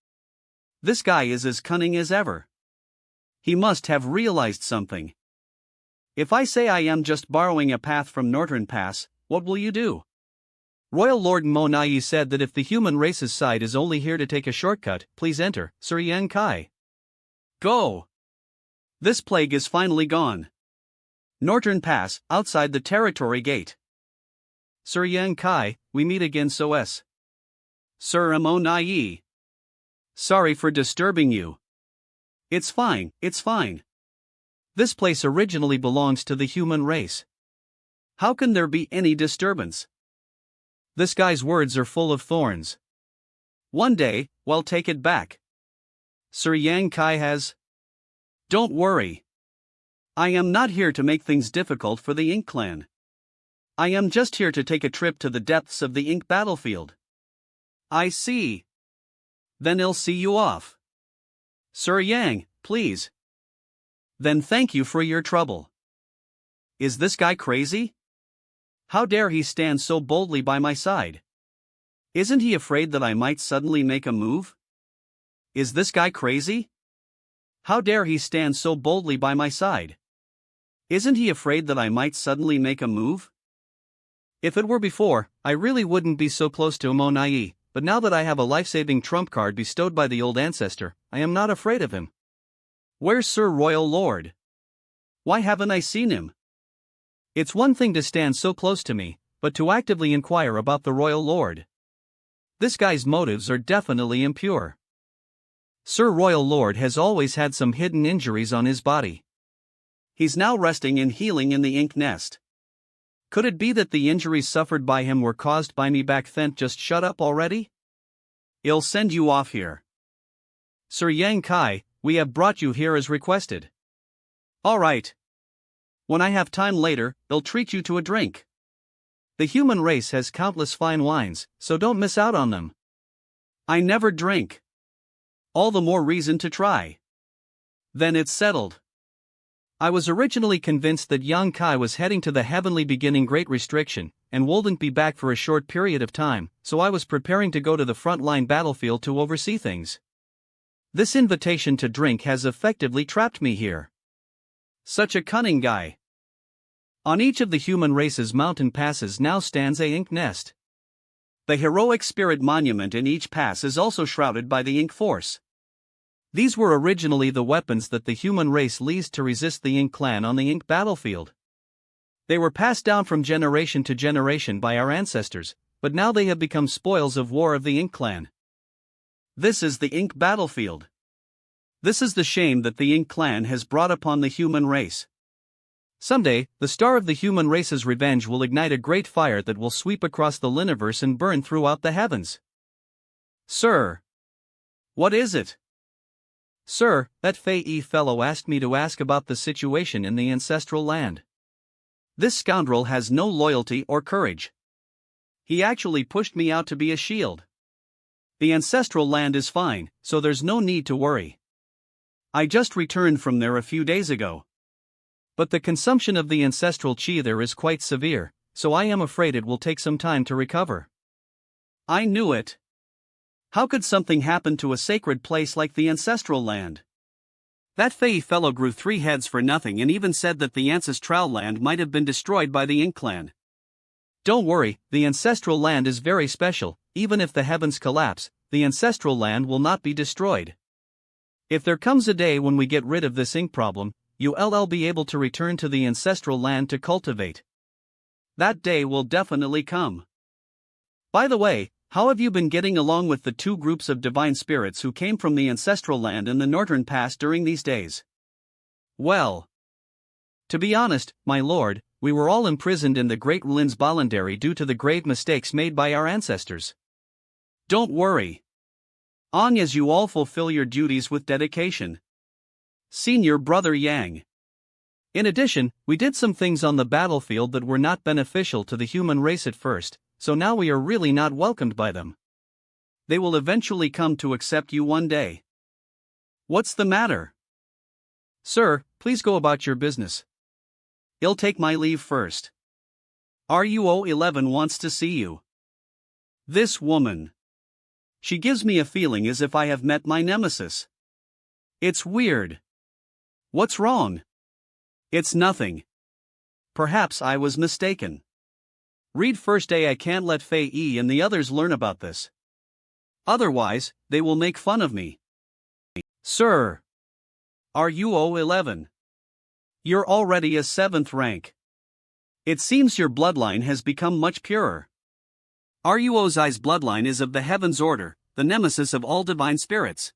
This guy is as cunning as ever. He must have realized something. If I say I am just borrowing a path from Northern Pass, what will you do? Royal Lord Monayi said that if the human race's side is only here to take a shortcut, please enter, Sir Yang Kai. Go! This plague is finally gone. Northern Pass, outside the territory gate. Sir Yang Kai, we meet again S. Sir Monayi. Sorry for disturbing you. It's fine, it's fine. This place originally belongs to the human race. How can there be any disturbance? This guy's words are full of thorns. One day, well, take it back. Sir Yang Kai has. Don't worry. I am not here to make things difficult for the Ink clan. I am just here to take a trip to the depths of the Ink battlefield. I see. Then I'll see you off. Sir Yang, please. Then thank you for your trouble. Is this guy crazy? How dare he stand so boldly by my side? Isn't he afraid that I might suddenly make a move? Is this guy crazy? How dare he stand so boldly by my side? Isn't he afraid that I might suddenly make a move? If it were before, I really wouldn't be so close to Monayi, but now that I have a life-saving trump card bestowed by the old ancestor, I am not afraid of him. Where's Sir Royal Lord? Why haven't I seen him? It's one thing to stand so close to me, but to actively inquire about the Royal Lord. This guy's motives are definitely impure. Sir Royal Lord has always had some hidden injuries on his body. He's now resting and healing in the Ink nest. Could it be that the injuries suffered by him were caused by me back then? Just shut up already? I'll send you off here. Sir Yang Kai, we have brought you here as requested. All right. When I have time later, I'll treat you to a drink. The human race has countless fine wines, so don't miss out on them. I never drink. All the more reason to try. Then it's settled. I was originally convinced that Yang Kai was heading to the heavenly beginning Great Restriction, and wouldn't be back for a short period of time, so I was preparing to go to the front-line battlefield to oversee things. This invitation to drink has effectively trapped me here. Such a cunning guy. On each of the human race's mountain passes now stands a Ink nest. The heroic spirit monument in each pass is also shrouded by the Ink force. These were originally the weapons that the human race leased to resist the Ink clan on the Ink battlefield. They were passed down from generation to generation by our ancestors, but now they have become spoils of war of the Ink clan. This is the Ink battlefield. This is the shame that the Ink clan has brought upon the human race. Someday, the star of the human race's revenge will ignite a great fire that will sweep across the Liniverse and burn throughout the heavens. Sir. What is it? Sir, that Fei fellow asked me to ask about the situation in the ancestral land. This scoundrel has no loyalty or courage. He actually pushed me out to be a shield. The ancestral land is fine, so there's no need to worry. I just returned from there a few days ago. But the consumption of the ancestral chi there is quite severe, so I am afraid it will take some time to recover. I knew it. How could something happen to a sacred place like the ancestral land? That Fei fellow grew 3 heads for nothing and even said that the ancestral land might have been destroyed by the Ink clan. Don't worry, the ancestral land is very special. Even if the heavens collapse, the ancestral land will not be destroyed. If there comes a day when we get rid of this ink problem, you'll be able to return to the ancestral land to cultivate. That day will definitely come. By the way, how have you been getting along with the 2 groups of divine spirits who came from the ancestral land in the northern pass during these days? Well, to be honest, my lord, we were all imprisoned in the Great Ruins Bolandary due to the grave mistakes made by our ancestors. Don't worry. On as you all fulfill your duties with dedication. Senior Brother Yang. In addition, we did some things on the battlefield that were not beneficial to the human race at first, so now we are really not welcomed by them. They will eventually come to accept you one day. What's the matter? Sir, please go about your business. I'll take my leave first. RUO11 wants to see you. This woman. She gives me a feeling as if I have met my nemesis. It's weird. What's wrong? It's nothing. Perhaps I was mistaken. Read first A. I can't let Fei E and the others learn about this. Otherwise, they will make fun of me. Sir. RUO 11. You're already a 7th rank. It seems your bloodline has become much purer. RUO's bloodline is of the Heaven's Order, the nemesis of all divine spirits.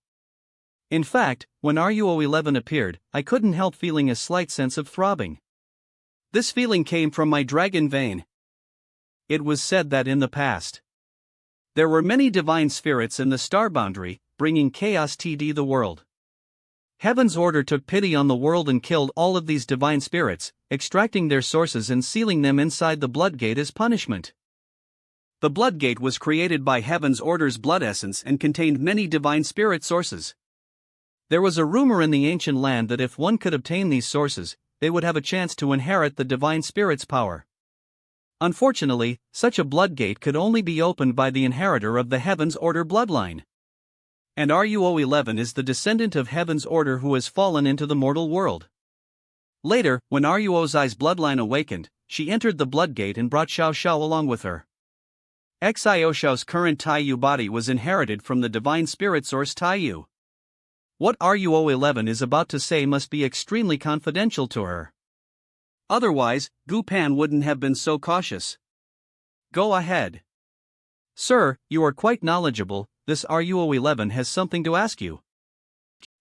In fact, when RUO 11 appeared, I couldn't help feeling a slight sense of throbbing. This feeling came from my dragon vein. It was said that in the past, there were many divine spirits in the star boundary, bringing chaos to the world. Heaven's Order took pity on the world and killed all of these divine spirits, extracting their sources and sealing them inside the Bloodgate as punishment. The Bloodgate was created by Heaven's Order's blood essence and contained many divine spirit sources. There was a rumor in the ancient land that if one could obtain these sources, they would have a chance to inherit the divine spirit's power. Unfortunately, such a Bloodgate could only be opened by the inheritor of the Heaven's Order bloodline. And RUO 11 is the descendant of Heaven's Order who has fallen into the mortal world. Later, when RUO's bloodline awakened, she entered the Bloodgate and brought Xiao Xiao along with her. Xio Xiao's current Taiyu body was inherited from the divine spirit source Taiyu. What RUO 11 is about to say must be extremely confidential to her. Otherwise, Gu Pan wouldn't have been so cautious. Go ahead. Sir, you are quite knowledgeable. This RUO 11 has something to ask you.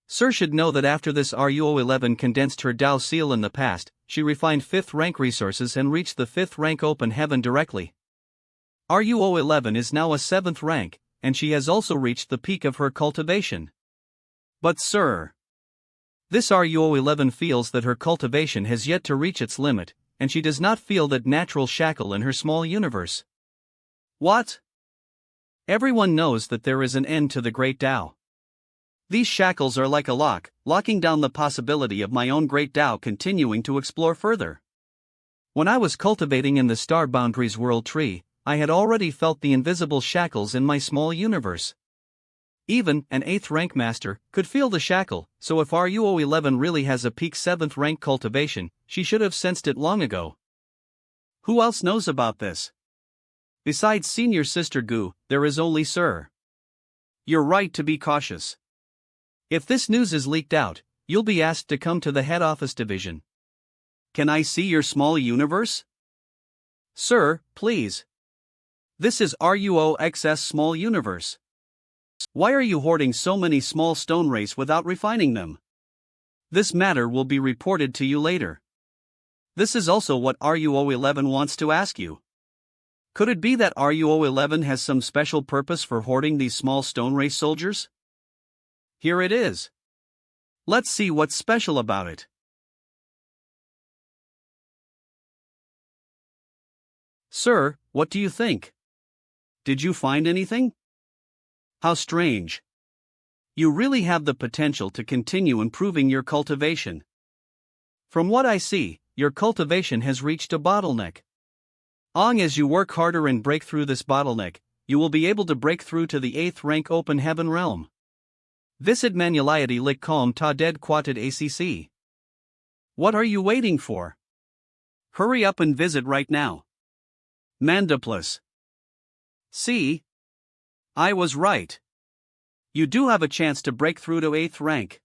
Sir should know that after this RUO 11 condensed her Dao seal in the past, she refined 5th rank resources and reached the 5th rank open heaven directly. RUO 11 is now a 7th rank, and she has also reached the peak of her cultivation. But sir, this RUO 11 feels that her cultivation has yet to reach its limit, and she does not feel that natural shackle in her small universe. What? Everyone knows that there is an end to the great Tao. These shackles are like a lock, locking down the possibility of my own great Tao continuing to explore further. When I was cultivating in the Star Boundaries World Tree, I had already felt the invisible shackles in my small universe. Even an 8th rank master could feel the shackle, so if RUO 11 really has a peak 7th rank cultivation, she should have sensed it long ago. Who else knows about this? Besides senior sister Gu, there is only Sir. You're right to be cautious. If this news is leaked out, you'll be asked to come to the head office division. Can I see your small universe? Sir, please. This is RUO XS small universe. Why are you hoarding so many small stone rays without refining them? This matter will be reported to you later. This is also what RUO 11 wants to ask you. Could it be that RUO 11 has some special purpose for hoarding these small stone ray soldiers? Here it is. Let's see what's special about it. Sir, what do you think? Did you find anything? How strange. You really have the potential to continue improving your cultivation. From what I see, your cultivation has reached a bottleneck. As you work harder and break through this bottleneck, you will be able to break through to the 8th rank open heaven realm. Visit Manuliety Lik Calm Ta Dead Quated ACC. What are you waiting for? Hurry up and visit right now. Mandiplus. See? I was right. You do have a chance to break through to 8th rank.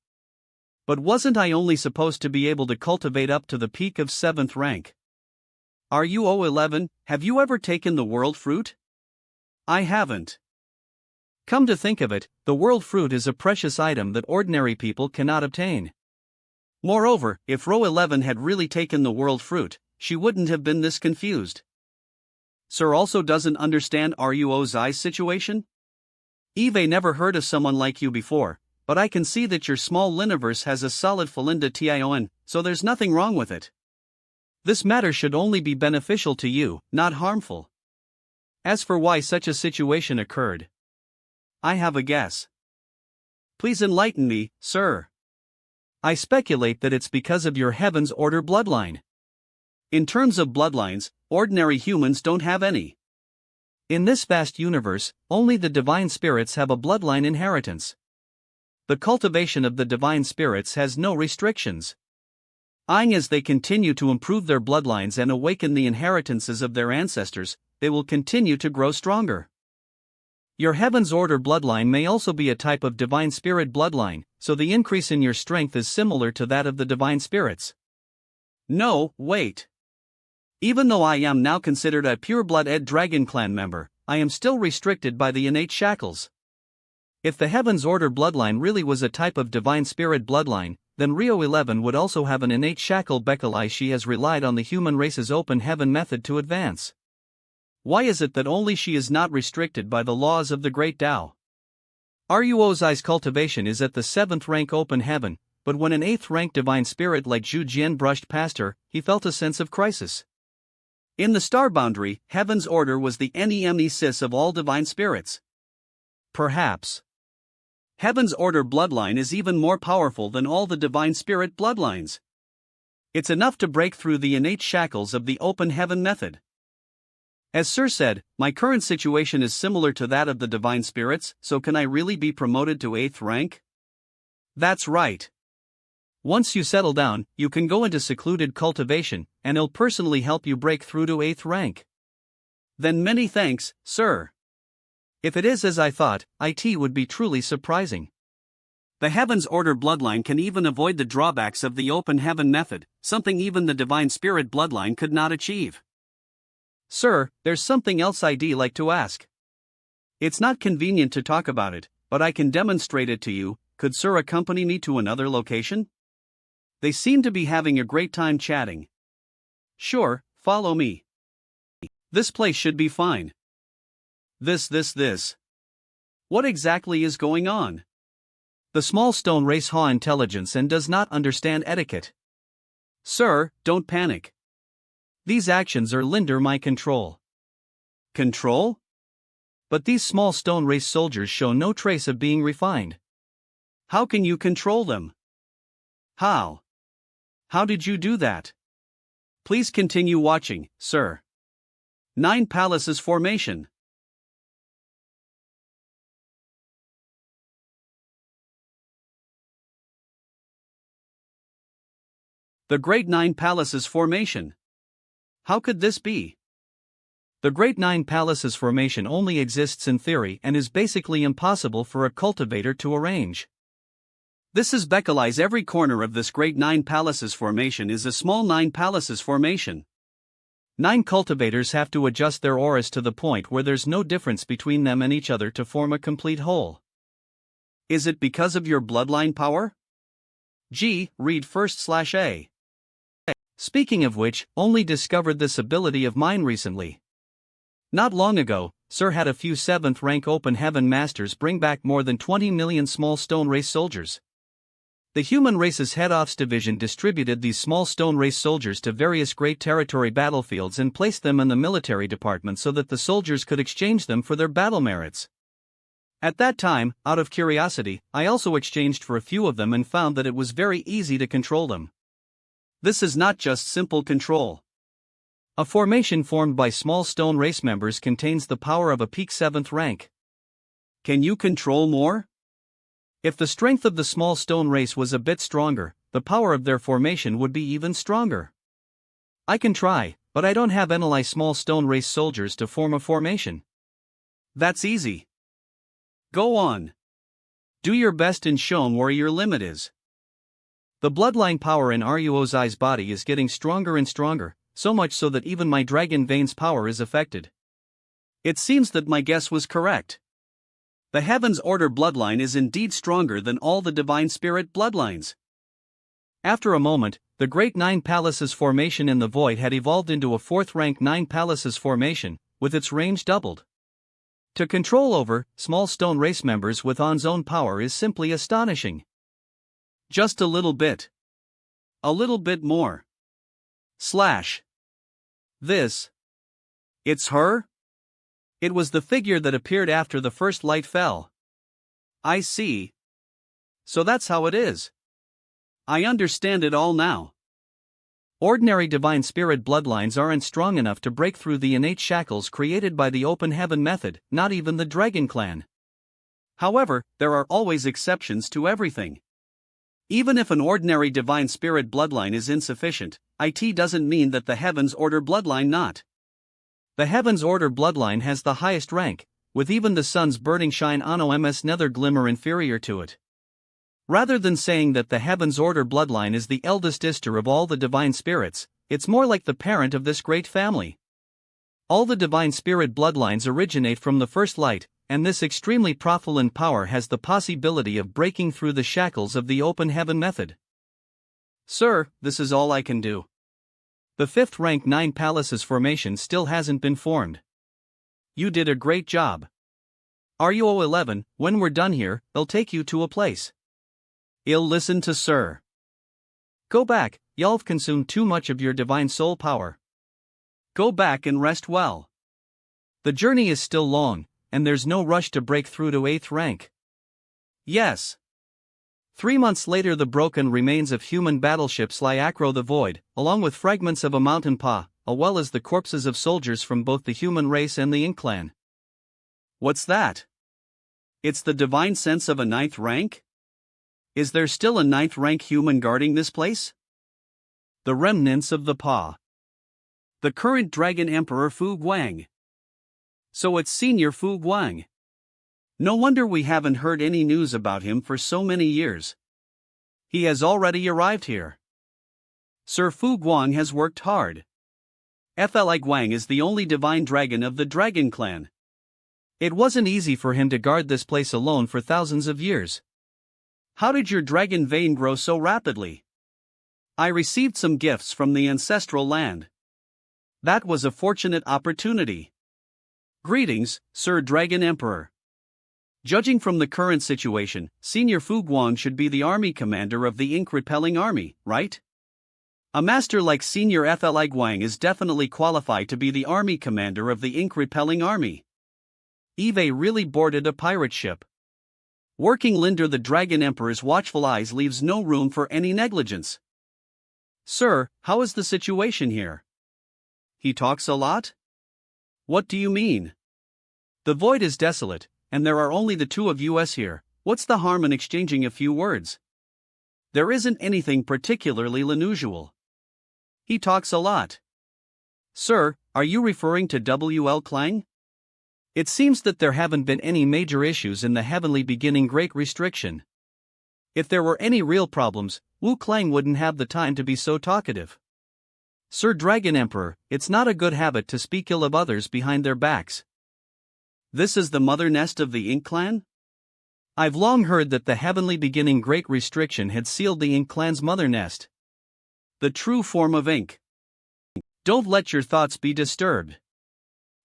But wasn't I only supposed to be able to cultivate up to the peak of 7th rank? RUO 11, have you ever taken the world fruit? I haven't. Come to think of it, the world fruit is a precious item that ordinary people cannot obtain. Moreover, if Ro 11 had really taken the world fruit, she wouldn't have been this confused. Sir also doesn't understand RUO's situation? Eve never heard of someone like you before, but I can see that your small liniverse has a solid Felinda Tion, so there's nothing wrong with it. This matter should only be beneficial to you, not harmful. As for why such a situation occurred, I have a guess. Please enlighten me, sir. I speculate that it's because of your Heaven's Order bloodline. In terms of bloodlines, ordinary humans don't have any. In this vast universe, only the divine spirits have a bloodline inheritance. The cultivation of the divine spirits has no restrictions. As they continue to improve their bloodlines and awaken the inheritances of their ancestors, they will continue to grow stronger. Your Heaven's Order bloodline may also be a type of Divine Spirit bloodline, so the increase in your strength is similar to that of the Divine Spirits. No, wait. Even though I am now considered a pure-blooded Dragon Clan member, I am still restricted by the innate shackles. If the Heaven's Order bloodline really was a type of Divine Spirit bloodline, then Rio 11 would also have an innate shackle because she has relied on the human race's open heaven method to advance. Why is it that only she is not restricted by the laws of the Great Tao? Ruo's cultivation is at the 7th rank open heaven, but when an 8th rank Divine Spirit like Zhu Jian brushed past her, he felt a sense of crisis. In the star boundary, Heaven's Order was the nemesis of all Divine Spirits. Perhaps Heaven's Order bloodline is even more powerful than all the Divine Spirit bloodlines. It's enough to break through the innate shackles of the open heaven method. As Sir said, my current situation is similar to that of the Divine Spirits, so can I really be promoted to 8th rank? That's right. Once you settle down, you can go into secluded cultivation, and I'll personally help you break through to 8th rank. Then many thanks, sir. If it is as I thought, it would be truly surprising. The Heaven's Order bloodline can even avoid the drawbacks of the open heaven method, something even the Divine Spirit bloodline could not achieve. Sir, there's something else I'd like to ask. It's not convenient to talk about it, but I can demonstrate it to you. Could Sir accompany me to another location? They seem to be having a great time chatting. Sure, follow me. This place should be fine. This. What exactly is going on? The small stone race has intelligence and does not understand etiquette. Sir, don't panic. These actions are under my control. Control? But these small stone race soldiers show no trace of being refined. How can you control them? How? How did you do that? Please continue watching, sir. 9 Palaces Formation. The Great 9 Palaces Formation. How could this be? The Great 9 Palaces Formation only exists in theory and is basically impossible for a cultivator to arrange. This is because every corner of this Great 9 Palaces Formation is a small 9 Palaces Formation. 9 cultivators have to adjust their auras to the point where there's no difference between them and each other to form a complete whole. Is it because of your bloodline power? Read first/A. Speaking of which, only discovered this ability of mine recently. Not long ago, Sir had a few 7th rank open heaven masters bring back more than 20 million small stone race soldiers. The human race's head office division distributed these small stone race soldiers to various great territory battlefields and placed them in the military department so that the soldiers could exchange them for their battle merits. At that time, out of curiosity, I also exchanged for a few of them and found that it was very easy to control them. This is not just simple control. A formation formed by small stone race members contains the power of a peak 7th rank. Can you control more? If the strength of the small stone race was a bit stronger, the power of their formation would be even stronger. I can try, but I don't have any small stone race soldiers to form a formation. That's easy. Go on. Do your best and show where your limit is. The bloodline power in Ruo's body is getting stronger and stronger, so much so that even my dragon vein's power is affected. It seems that my guess was correct. The Heaven's Order bloodline is indeed stronger than all the Divine Spirit bloodlines. After a moment, the Great 9 Palaces Formation in the Void had evolved into a 4th rank 9 Palaces Formation, with its range doubled. To control over small stone race members with On's own power is simply astonishing. Just a little bit. A little bit more. This. It's her? It was the figure that appeared after the first light fell. I see. So that's how it is. I understand it all now. Ordinary Divine Spirit bloodlines aren't strong enough to break through the innate shackles created by the open heaven method, not even the Dragon Clan. However, there are always exceptions to everything. Even if an ordinary divine spirit bloodline is insufficient, it doesn't mean that the Heavens Order bloodline not. The Heavens Order bloodline has the highest rank, with even the sun's burning shine ono ms nether glimmer inferior to it. Rather than saying that the Heavens Order bloodline is the eldest sister of all the divine spirits, it's more like the parent of this great family. All the divine spirit bloodlines originate from the first light, and this extremely profulent power has the possibility of breaking through the shackles of the open heaven method. Sir, this is all I can do. The 5th rank 9 palaces formation still hasn't been formed. You did a great job. RUO 11, when we're done here, they'll take you to a place. I'll listen to sir. Go back, y'all've consumed too much of your divine soul power. Go back and rest well. The journey is still long, and there's no rush to break through to 8th rank. Yes. 3 months later, the broken remains of human battleships lie across the void, along with fragments of a mountain pa, as well as the corpses of soldiers from both the human race and the Ink clan. What's that? It's the divine sense of a 9th rank? Is there still a 9th rank human guarding this place? The remnants of the pa. The current Dragon Emperor Fu Guang. So it's Senior Fu Guang. No wonder we haven't heard any news about him for so many years. He has already arrived here. Sir Fu Guang has worked hard. Fli Guang is the only divine dragon of the Dragon Clan. It wasn't easy for him to guard this place alone for thousands of years. How did your dragon vein grow so rapidly? I received some gifts from the ancestral land. That was a fortunate opportunity. Greetings, Sir Dragon Emperor. Judging from the current situation, Senior Fu Guang should be the army commander of the ink-repelling army, right? A master like Senior Fli Guang is definitely qualified to be the army commander of the ink-repelling army. Eve really boarded a pirate ship. Working Linder the Dragon Emperor's watchful eyes leaves no room for any negligence. Sir, how is the situation here? He talks a lot? What do you mean? The void is desolate, and there are only the two of us here. What's the harm in exchanging a few words? There isn't anything particularly unusual. He talks a lot. Sir, are you referring to WL Clang? It seems that there haven't been any major issues in the heavenly beginning Great Restriction. If there were any real problems, Wu Clang wouldn't have the time to be so talkative. Sir Dragon Emperor, it's not a good habit to speak ill of others behind their backs. This is the mother nest of the Ink clan? I've long heard that the heavenly beginning Great Restriction had sealed the Ink clan's mother nest. The true form of ink. Don't let your thoughts be disturbed.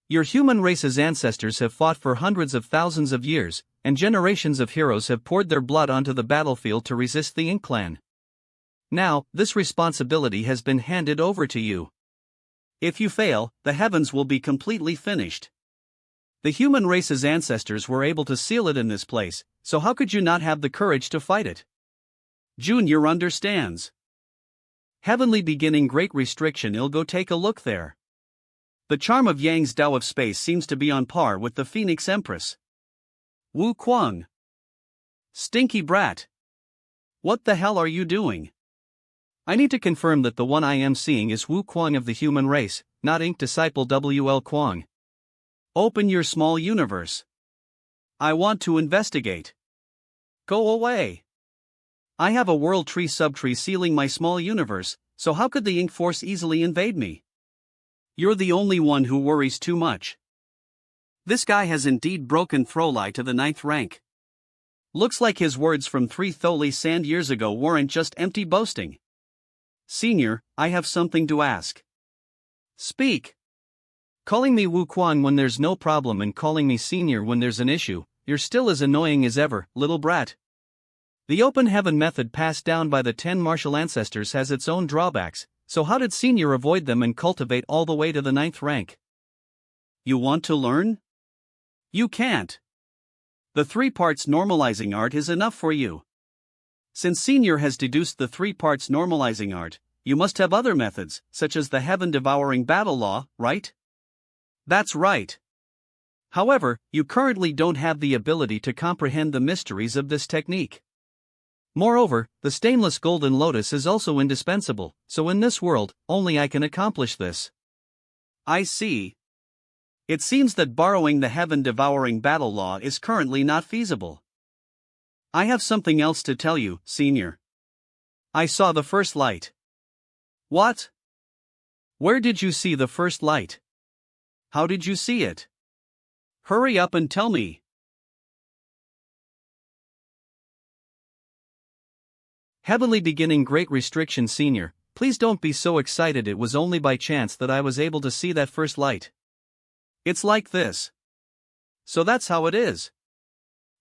Your human race's ancestors have fought for hundreds of thousands of years, and generations of heroes have poured their blood onto the battlefield to resist the Ink clan. Now, this responsibility has been handed over to you. If you fail, the heavens will be completely finished. The human race's ancestors were able to seal it in this place, so how could you not have the courage to fight it? Junior understands. Heavenly beginning Great Restriction. I'll go take a look there. The charm of Yang's Tao of Space seems to be on par with the Phoenix Empress. Wu Kuang. Stinky brat. What the hell are you doing? I need to confirm that the one I am seeing is Wu Kuang of the human race, not Ink disciple WL Kuang. Open your small universe. I want to investigate. Go away. I have a world tree subtree sealing my small universe, so how could the Ink force easily invade me? You're the only one who worries too much. This guy has indeed broken Throli to the 9th rank. Looks like his words from 3 Tholi Sand years ago weren't just empty boasting. Senior, I have something to ask. Speak. Calling me Wu Kuang when there's no problem and calling me senior when there's an issue, you're still as annoying as ever, little brat. The open heaven method passed down by the 10 martial ancestors has its own drawbacks, so how did senior avoid them and cultivate all the way to the 9th rank? You want to learn? You can't. The 3 parts normalizing art is enough for you. Since senior has deduced the 3 parts normalizing art, you must have other methods, such as the heaven-devouring battle law, right? That's right. However, you currently don't have the ability to comprehend the mysteries of this technique. Moreover, the stainless golden lotus is also indispensable, so in this world, only I can accomplish this. I see. It seems that borrowing the heaven-devouring battle law is currently not feasible. I have something else to tell you, Senior. I saw the first light. What? Where did you see the first light? How did you see it? Hurry up and tell me. Heavenly beginning Great Restriction Senior, please don't be so excited. It was only by chance that I was able to see that first light. It's like this. So that's how it is.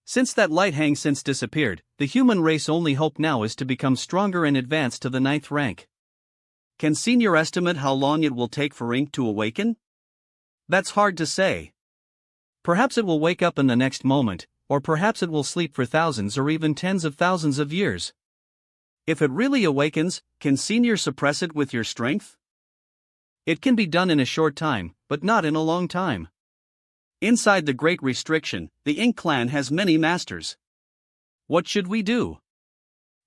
Since that light hangs since disappeared, the human race only hope now is to become stronger and advance to the 9th rank. Can Senior estimate how long it will take for ink to awaken? That's hard to say. Perhaps it will wake up in the next moment, or perhaps it will sleep for thousands or even tens of thousands of years. If it really awakens, can Senior suppress it with your strength? It can be done in a short time, but not in a long time. Inside the Great Restriction, the Ink clan has many masters. What should we do?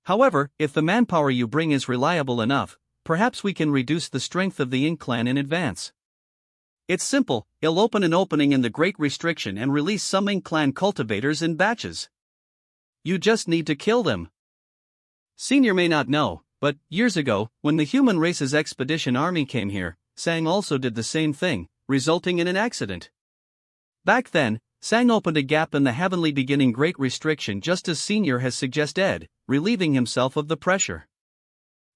However, if the manpower you bring is reliable enough, perhaps we can reduce the strength of the Ink clan in advance. It's simple, he'll open an opening in the Great Restriction and release some Ink clan cultivators in batches. You just need to kill them. Senior may not know, but years ago, when the human race's expedition army came here, Sang also did the same thing, resulting in an accident. Back then, Sang opened a gap in the heavenly beginning Great Restriction just as Senior has suggested, relieving himself of the pressure.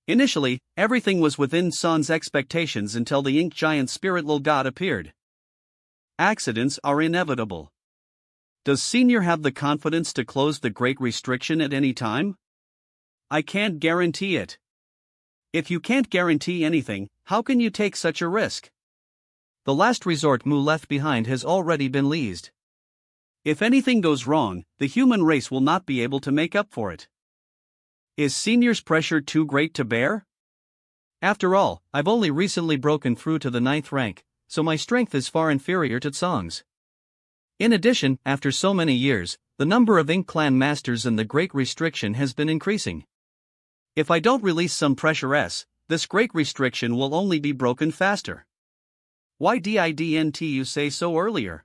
Initially, everything was within San's expectations until the Ink Giant Spiritual God appeared. Accidents are inevitable. Does Senior have the confidence to close the Great Restriction at any time? I can't guarantee it. If you can't guarantee anything, how can you take such a risk? The last resort Mu left behind has already been leased. If anything goes wrong, the human race will not be able to make up for it. Is Senior's pressure too great to bear? After all, I've only recently broken through to the 9th rank, so my strength is far inferior to Tsong's. In addition, after so many years, the number of Ink clan masters in the Great Restriction has been increasing. If I don't release some pressure, this Great Restriction will only be broken faster. Why didn't you say so earlier?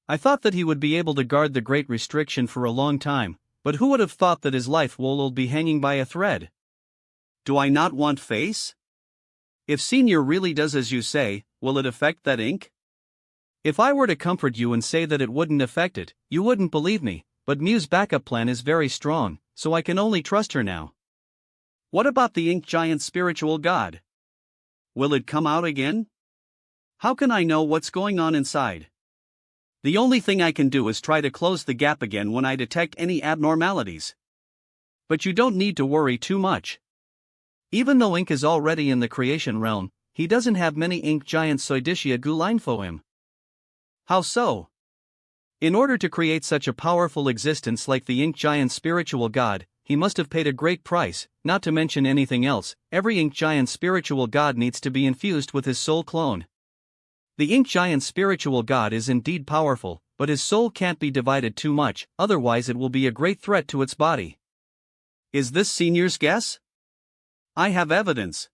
I thought that he would be able to guard the Great Restriction for a long time, but who would have thought that his life will be hanging by a thread? Do I not want face? If Senior really does as you say, will it affect that ink? If I were to comfort you and say that it wouldn't affect it, you wouldn't believe me, but Mu's backup plan is very strong, so I can only trust her now. What about the Ink Giant Spiritual God? Will it come out again? How can I know what's going on inside? The only thing I can do is try to close the gap again when I detect any abnormalities. But you don't need to worry too much. Even though Ink is already in the creation realm, he doesn't have many Ink Giant Soidicia Guline for him. How so? In order to create such a powerful existence like the Ink Giant Spiritual God, he must have paid a great price, not to mention anything else. Every Ink Giant Spiritual God needs to be infused with his soul clone. The Ink Giant Spiritual God is indeed powerful, but his soul can't be divided too much, otherwise it will be a great threat to its body. Is this Senior's guess? I have evidence.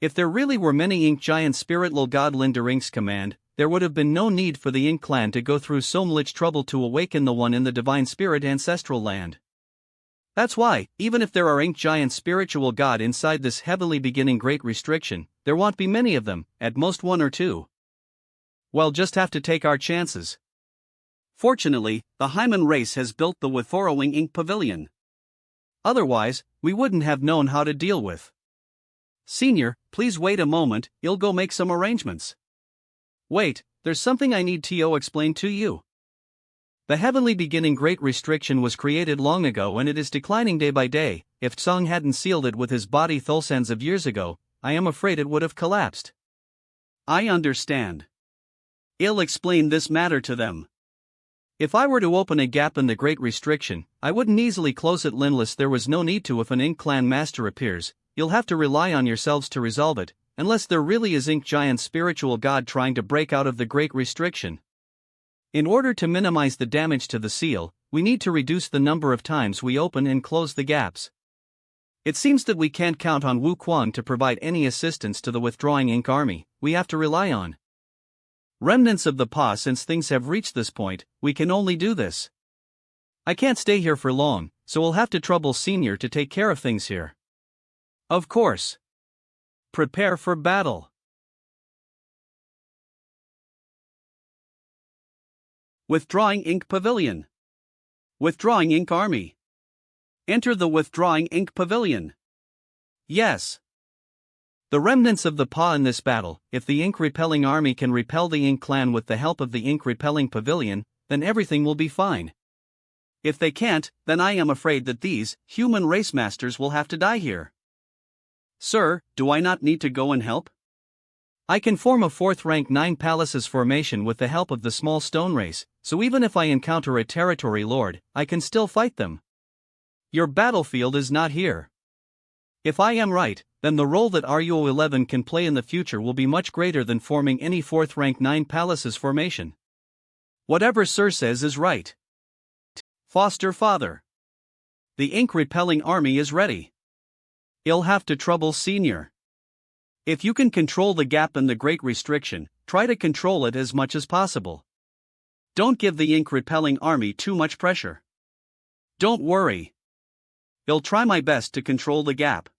If there really were many Ink Giant Spiritual God Linder Ink's command, there would have been no need for the Ink clan to go through so much trouble to awaken the one in the Divine Spirit ancestral land. That's why, even if there are Ink Giant Spiritual God inside this heavily beginning Great Restriction, there won't be many of them, at most 1 or 2. We'll just have to take our chances. Fortunately, the Hyman race has built the Withorrowing Ink Pavilion. Otherwise, we wouldn't have known how to deal with. Senior, please wait a moment, I'll go make some arrangements. Wait, there's something I need to explain to you. The heavenly beginning Great Restriction was created long ago and it is declining day by day. If Tsong hadn't sealed it with his body thousands of years ago, I am afraid it would have collapsed. I understand. I'll explain this matter to them. If I were to open a gap in the Great Restriction, I wouldn't easily close it unless there was no need to. If an Ink clan master appears, you'll have to rely on yourselves to resolve it, unless there really is Ink Giant Spiritual God trying to break out of the Great Restriction. In order to minimize the damage to the seal, we need to reduce the number of times we open and close the gaps. It seems that we can't count on Wu Quan to provide any assistance to the withdrawing ink army. We have to rely on remnants of the PA. Since things have reached this point, we can only do this. I can't stay here for long, so we'll have to trouble Senior to take care of things here. Of course. Prepare for battle. Withdrawing ink pavilion. Withdrawing ink army. Enter the withdrawing ink pavilion. Yes. The remnants of the PA in this battle. If the ink-repelling army can repel the ink clan with the help of the ink-repelling pavilion, then everything will be fine. If they can't, then I am afraid that these human race masters will have to die here. Sir, do I not need to go and help? I can form a 4th rank 9 palaces formation with the help of the small stone race, so even if I encounter a territory lord, I can still fight them. Your battlefield is not here. If I am right, then the role that RU11 can play in the future will be much greater than forming any 4th rank 9 palaces formation. Whatever Sir says is right. Foster father. The ink-repelling army is ready. You'll have to trouble Senior. If you can control the gap and the great restriction, try to control it as much as possible. Don't give the ink-repelling army too much pressure. Don't worry. I'll try my best to control the gap.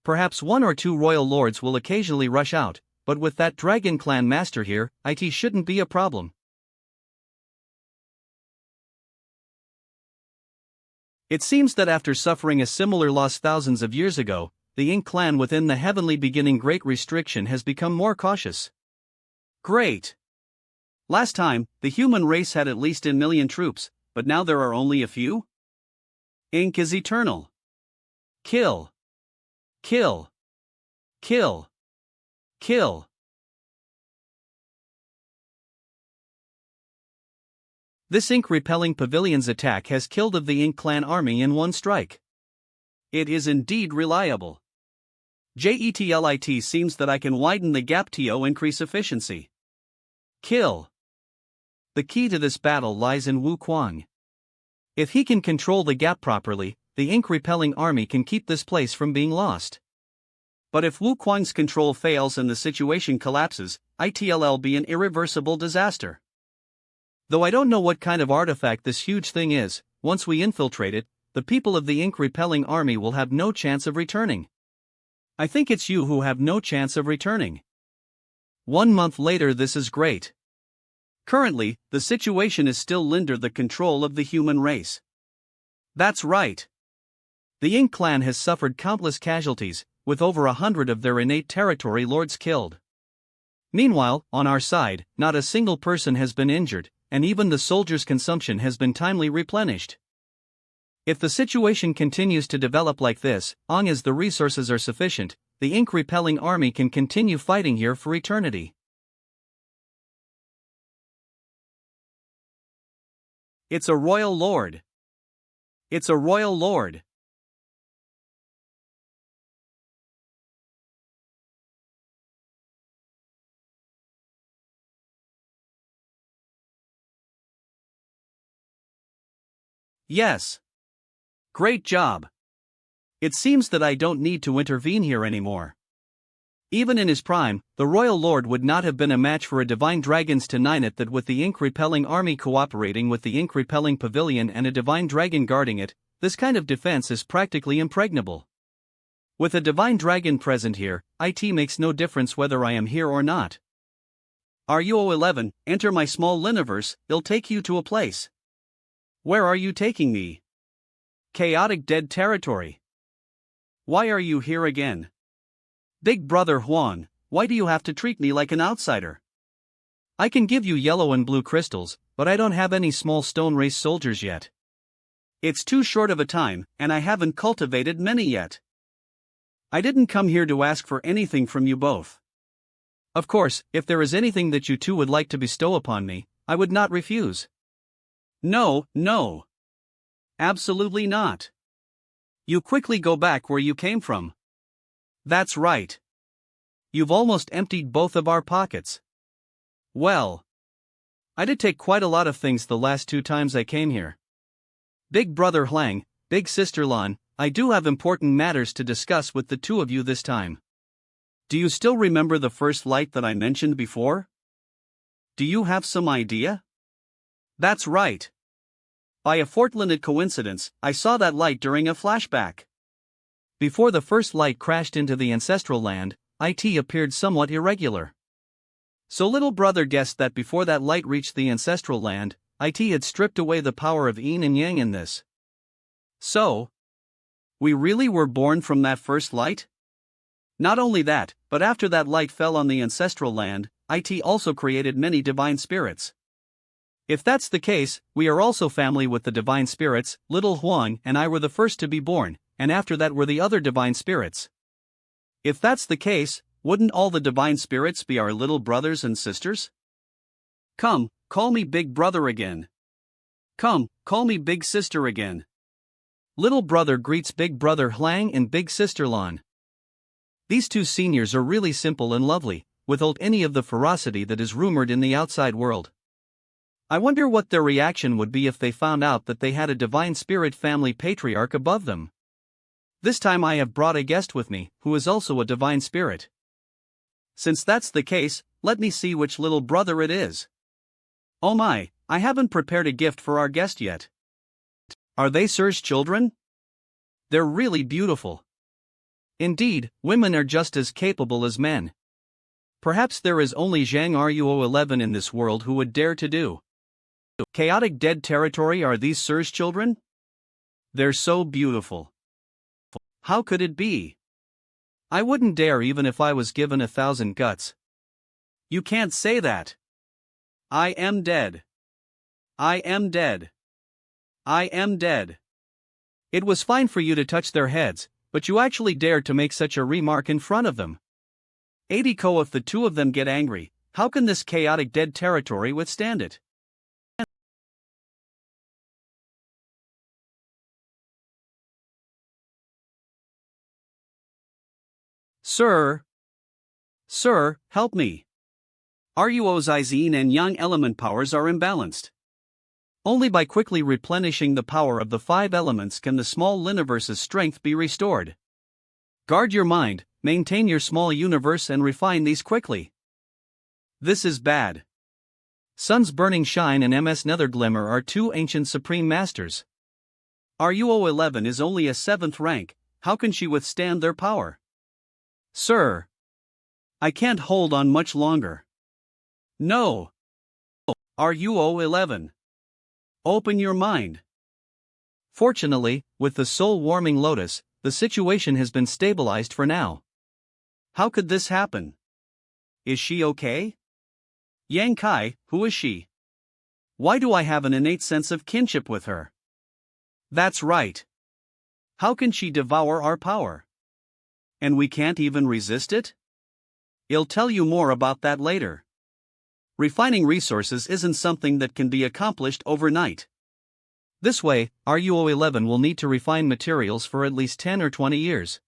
Perhaps 1 or 2 royal lords will occasionally rush out, but with that dragon clan master here, it shouldn't be a problem. It seems that after suffering a similar loss thousands of years ago, the Ink clan within the heavenly beginning Great Restriction has become more cautious. Great! Last time, the human race had at least 1 million troops, but now there are only a few? Ink is eternal. Kill. Kill. Kill. Kill. This ink-repelling pavilion's attack has killed of the Ink clan army in 1 strike. It is indeed reliable. JETLIT seems that I can widen the gap to increase efficiency. Kill. The key to this battle lies in Wu Quan. If he can control the gap properly, the ink-repelling army can keep this place from being lost. But if Wu Quan's control fails and the situation collapses, it'll be an irreversible disaster. Though I don't know what kind of artifact this huge thing is, once we infiltrate it, the people of the ink-repelling army will have no chance of returning. I think it's you who have no chance of returning. 1 month later. This is great. Currently, the situation is still under the control of the human race. That's right. The Ink clan has suffered countless casualties, with over 100 of their innate territory lords killed. Meanwhile, on our side, not a single person has been injured, and even the soldiers' consumption has been timely replenished. If the situation continues to develop like this, long as the resources are sufficient, the ink-repelling army can continue fighting here for eternity. It's a royal lord. It's a royal lord. Yes. Great job. It seems that I don't need to intervene here anymore. Even in his prime, the royal lord would not have been a match for a divine dragon's Tenine that with the ink-repelling army cooperating with the ink-repelling pavilion and a divine dragon guarding it, this kind of defense is practically impregnable. With a divine dragon present here, it makes no difference whether I am here or not. RU11, enter my small liniverse, it'll take you to a place. Where are you taking me? Chaotic dead territory. Why are you here again? Big brother Huan, why do you have to treat me like an outsider? I can give you yellow and blue crystals, but I don't have any small stone race soldiers yet. It's too short of a time, and I haven't cultivated many yet. I didn't come here to ask for anything from you both. Of course, if there is anything that you two would like to bestow upon me, I would not refuse. No, no. Absolutely not. You quickly go back where you came from. That's right. You've almost emptied both of our pockets. Well, I did take quite a lot of things the last 2 times I came here. Big brother Hlang, big sister Lan, I do have important matters to discuss with the two of you this time. Do you still remember the first light that I mentioned before? Do you have some idea? That's right. By a fortunate coincidence, I saw that light during a flashback. Before the first light crashed into the ancestral land, it appeared somewhat irregular. So little brother guessed that before that light reached the ancestral land, it had stripped away the power of yin and yang in this. So, we really were born from that first light? Not only that, but after that light fell on the ancestral land, it also created many divine spirits. If that's the case, we are also family with the divine spirits. Little Huang and I were the first to be born, and after that were the other divine spirits. If that's the case, wouldn't all the divine spirits be our little brothers and sisters? Come, call me big brother again. Come, call me big sister again. Little brother greets big brother Hlang and big sister Lan. These two seniors are really simple and lovely, without any of the ferocity that is rumored in the outside world. I wonder what their reaction would be if they found out that they had a divine spirit family patriarch above them. This time I have brought a guest with me, who is also a divine spirit. Since that's the case, let me see which little brother it is. Oh my, I haven't prepared a gift for our guest yet. Are they Sir's children? They're really beautiful. Indeed, women are just as capable as men. Perhaps there is only Zhang Ruo 11 in this world who would dare to do. Chaotic dead territory. Are these Sir's children? They're so beautiful. How could it be? I wouldn't dare even if I was given 1,000 guts. You can't say that. I am dead. I am dead. I am dead. It was fine for you to touch their heads, but you actually dared to make such a remark in front of them. Adiko, if the two of them get angry, how can this chaotic dead territory withstand it? Sir, help me. Ruo's yin and yang element powers are imbalanced. Only by quickly replenishing the power of the 5 elements can the small universe's strength be restored. Guard your mind, maintain your small universe and refine these quickly. This is bad. Sun's Burning Shine and MS Nether Glimmer are 2 ancient supreme masters. Ruo 11 is only a 7th rank, how can she withstand their power? Sir, I can't hold on much longer. No. Ruo 11. Open your mind. Fortunately, with the soul-warming lotus, the situation has been stabilized for now. How could this happen? Is she okay? Yang Kai, who is she? Why do I have an innate sense of kinship with her? That's right. How can she devour our power? And we can't even resist it? I'll tell you more about that later. Refining resources isn't something that can be accomplished overnight. This way, Ruo 11 will need to refine materials for at least 10 or 20 years.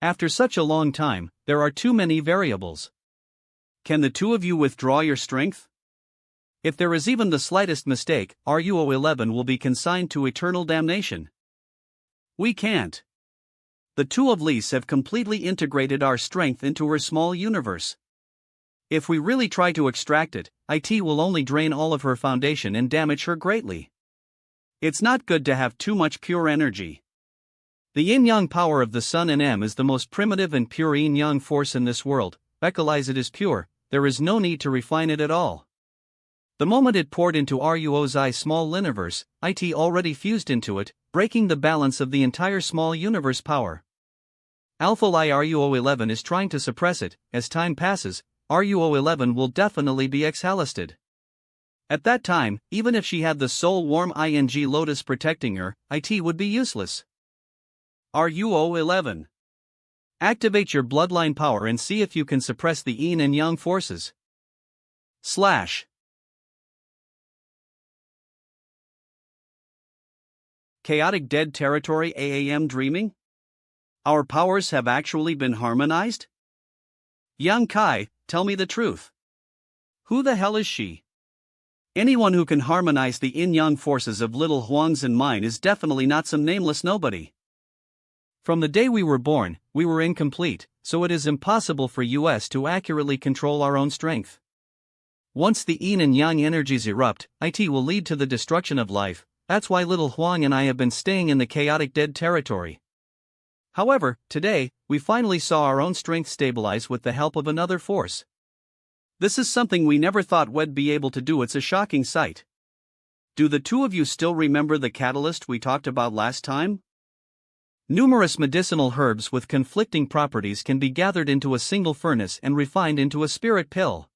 After such a long time, there are too many variables. Can the two of you withdraw your strength? If there is even the slightest mistake, Ruo 11 will be consigned to eternal damnation. We can't. The two of Lise have completely integrated our strength into her small universe. If we really try to extract it, it will only drain all of her foundation and damage her greatly. It's not good to have too much pure energy. The yin-yang power of the sun and M is the most primitive and pure yin-yang force in this world. Visualize it as pure, there is no need to refine it at all. The moment it poured into Ruo's small universe, it already fused into it, breaking the balance of the entire small universe power. Alpha Ruo 11 is trying to suppress it. As time passes, Ruo 11 will definitely be exhausted. At that time, even if she had the soul warm ing lotus protecting her, it would be useless. Ruo 11. Activate your bloodline power and see if you can suppress the yin and yang forces. / Chaotic dead territory. AAM dreaming? Our powers have actually been harmonized? Yang Kai, tell me the truth. Who the hell is she? Anyone who can harmonize the yin-yang forces of little Huang's and mine is definitely not some nameless nobody. From the day we were born, we were incomplete, so it is impossible for us to accurately control our own strength. Once the yin and yang energies erupt, it will lead to the destruction of life. That's why little Huang and I have been staying in the chaotic dead territory. However, today, we finally saw our own strength stabilize with the help of another force. This is something we never thought we'd be able to do. It's a shocking sight. Do the two of you still remember the catalyst we talked about last time? Numerous medicinal herbs with conflicting properties can be gathered into a single furnace and refined into a spirit pill.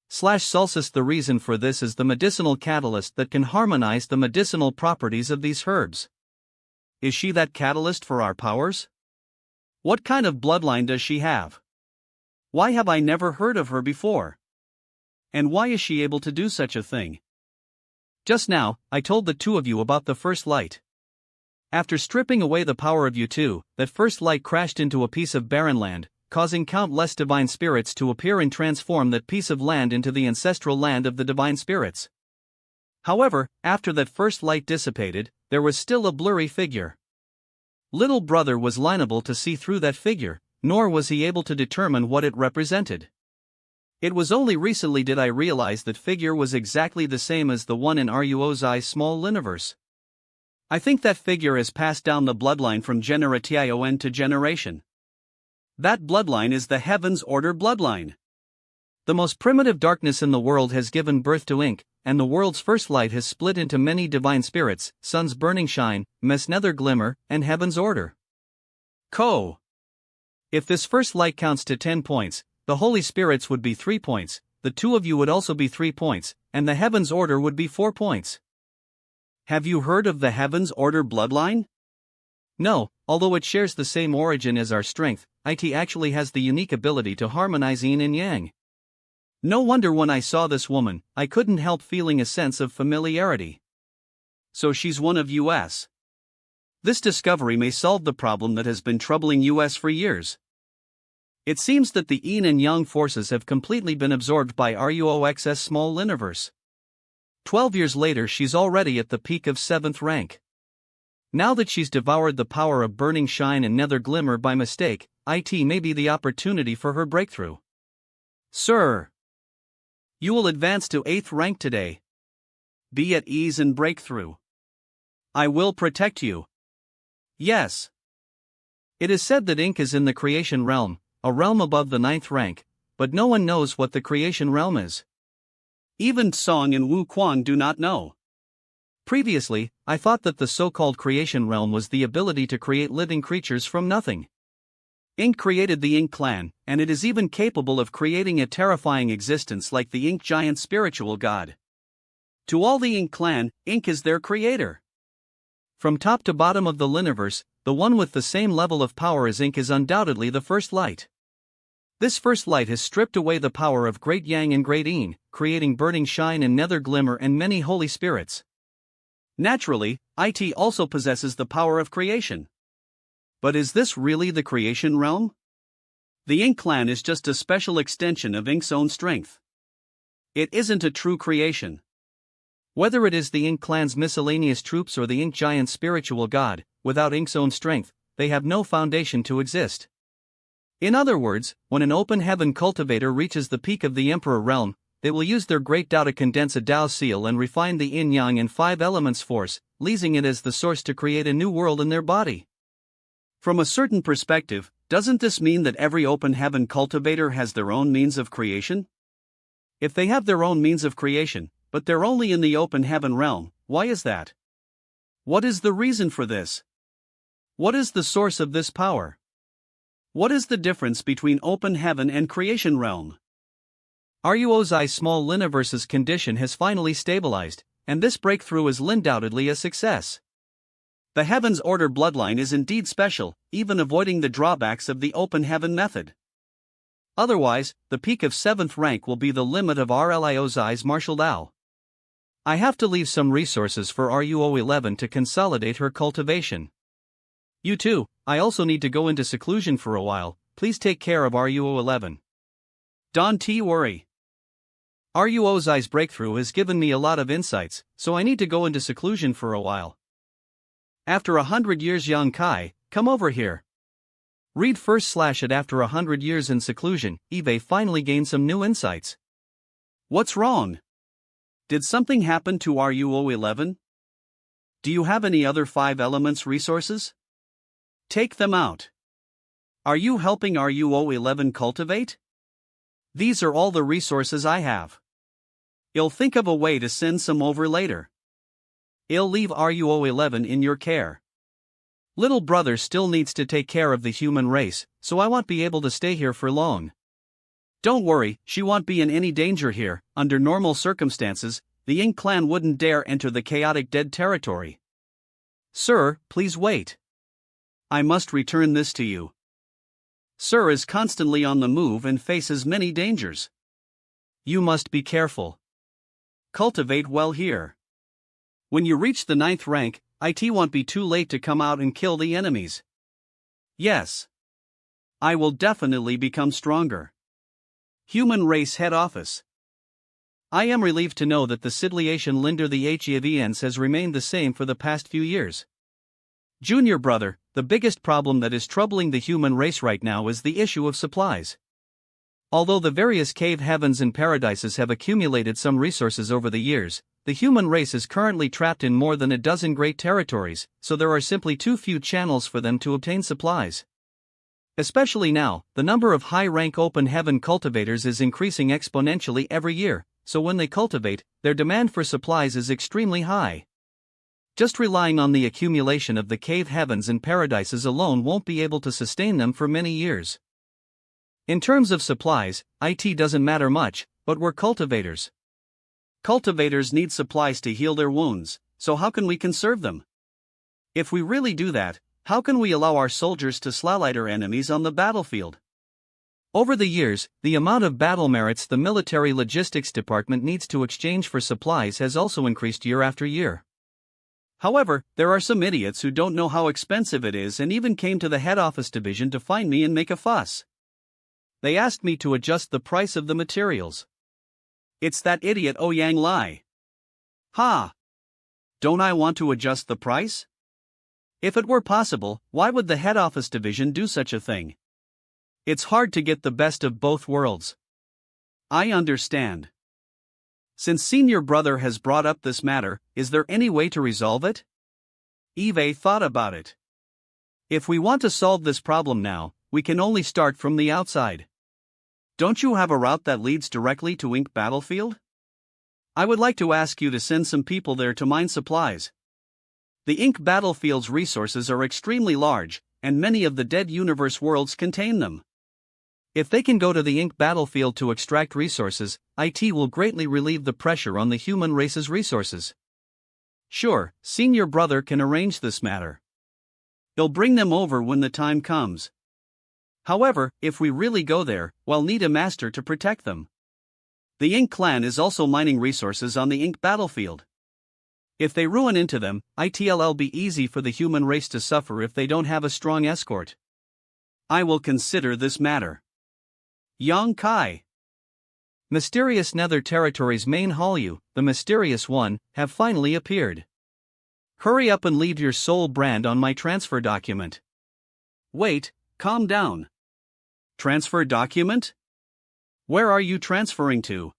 Solstice. The reason for this is the medicinal catalyst that can harmonize the medicinal properties of these herbs. Is she that catalyst for our powers? What kind of bloodline does she have? Why have I never heard of her before? And why is she able to do such a thing? Just now, I told the two of you about the first light. After stripping away the power of you two, that first light crashed into a piece of barren land, causing countless divine spirits to appear and transform that piece of land into the ancestral land of the divine spirits. However, after that first light dissipated, there was still a blurry figure. Little brother was liable to see through that figure, nor was he able to determine what it represented. It was only recently did I realize that figure was exactly the same as the one in Ruo's small universe. I think that figure has passed down the bloodline from generation to generation. That bloodline is the Heaven's Order bloodline. The most primitive darkness in the world has given birth to ink, and the world's first light has split into many divine spirits: sun's burning shine, mess nether glimmer, and heaven's order. If this first light counts to 10 points, the holy spirits would be 3 points, the two of you would also be 3 points, and the heaven's order would be 4 points. Have you heard of the Heaven's Order bloodline? No, although it shares the same origin as our strength, it actually has the unique ability to harmonize yin and yang. No wonder when I saw this woman, I couldn't help feeling a sense of familiarity. So she's one of us. This discovery may solve the problem that has been troubling us for years. It seems that the yin and yang forces have completely been absorbed by Ruox's small universe. 12 years later, she's already at the peak of 7th rank. Now that she's devoured the power of burning shine and nether glimmer by mistake, it may be the opportunity for her breakthrough. Sir, you will advance to 8th rank today. Be at ease and breakthrough. I will protect you. Yes. It is said that ink is in the creation realm, a realm above the 9th rank, but no one knows what the creation realm is. Even Song and Wu Kuang do not know. Previously, I thought that the so-called creation realm was the ability to create living creatures from nothing. Ink created the Ink clan, and it is even capable of creating a terrifying existence like the Ink giant spiritual god. To all the Ink clan, Ink is their creator. From top to bottom of the universe, the one with the same level of power as Ink is undoubtedly the first light. This first light has stripped away the power of Great Yang and Great Yin, creating burning shine and nether glimmer and many holy spirits. Naturally, it also possesses the power of creation. But is this really the creation realm? The Ink clan is just a special extension of Ink's own strength. It isn't a true creation. Whether it is the Ink clan's miscellaneous troops or the Ink giant spiritual god, without Ink's own strength, they have no foundation to exist. In other words, when an open heaven cultivator reaches the peak of the Emperor realm, they will use their great Tao to condense a Tao seal and refine the yin yang and 5 elements force, leasing it as the source to create a new world in their body. From a certain perspective, doesn't this mean that every open heaven cultivator has their own means of creation? If they have their own means of creation, but they're only in the open heaven realm, why is that? What is the reason for this? What is the source of this power? What is the difference between open heaven and creation realm? Ruo's small universe's condition has finally stabilized, and this breakthrough is undoubtedly a success. The Heaven's Order bloodline is indeed special, even avoiding the drawbacks of the open heaven method. Otherwise, the peak of 7th rank will be the limit of Rlio's martial Tao. I have to leave some resources for Ruo 11 to consolidate her cultivation. You too, I also need to go into seclusion for a while. Please take care of Ruo 11. Don't worry. Ruozai's breakthrough has given me a lot of insights, so I need to go into seclusion for a while. After 100 years, young Kai, come over here. Read first. At after 100 years in seclusion, Eve finally gained some new insights. What's wrong? Did something happen to RUO11? Do you have any other 5 elements resources? Take them out. Are you helping RUO11 cultivate? These are all the resources I have. I'll think of a way to send some over later. I'll leave RUO11 in your care. Little brother still needs to take care of the human race, so I won't be able to stay here for long. Don't worry, she won't be in any danger here. Under normal circumstances, the Ink clan wouldn't dare enter the chaotic dead territory. Sir, please wait. I must return this to you. Sir is constantly on the move and faces many dangers. You must be careful. Cultivate well here. When you reach the 9th rank, it won't be too late to come out and kill the enemies. Yes. I will definitely become stronger. Human Race Head Office. I am relieved to know that the situation Linder the HEVNs has remained the same for the past few years. Junior brother, the biggest problem that is troubling the human race right now is the issue of supplies. Although the various cave heavens and paradises have accumulated some resources over the years, the human race is currently trapped in more than a dozen great territories, so there are simply too few channels for them to obtain supplies. Especially now, the number of high-rank open heaven cultivators is increasing exponentially every year, so when they cultivate, their demand for supplies is extremely high. Just relying on the accumulation of the cave heavens and paradises alone won't be able to sustain them for many years. In terms of supplies, it doesn't matter much, but we're cultivators. Cultivators need supplies to heal their wounds, so how can we conserve them? If we really do that, how can we allow our soldiers to slalite our enemies on the battlefield? Over the years, the amount of battle merits the military logistics department needs to exchange for supplies has also increased year after year. However, there are some idiots who don't know how expensive it is and even came to the head office division to find me and make a fuss. They asked me to adjust the price of the materials. It's that idiot Ouyang Lai. Ha! Don't I want to adjust the price? If it were possible, why would the head office division do such a thing? It's hard to get the best of both worlds. I understand. Since senior brother has brought up this matter, is there any way to resolve it? Eve thought about it. If we want to solve this problem now, we can only start from the outside. Don't you have a route that leads directly to Ink Battlefield? I would like to ask you to send some people there to mine supplies. The Ink Battlefield's resources are extremely large, and many of the Dead Universe worlds contain them. If they can go to the Ink Battlefield to extract resources, it will greatly relieve the pressure on the human race's resources. Sure, senior brother can arrange this matter. He'll bring them over when the time comes. However, if we really go there, we'll need a master to protect them. The Ink clan is also mining resources on the Ink Battlefield. If they ruin into them, it'll be easy for the human race to suffer if they don't have a strong escort. I will consider this matter. Yang Kai. Mysterious Nether Territories main Hallyu, the mysterious one, have finally appeared. Hurry up and leave your soul brand on my transfer document. Wait, calm down. Transfer document? Where are you transferring to?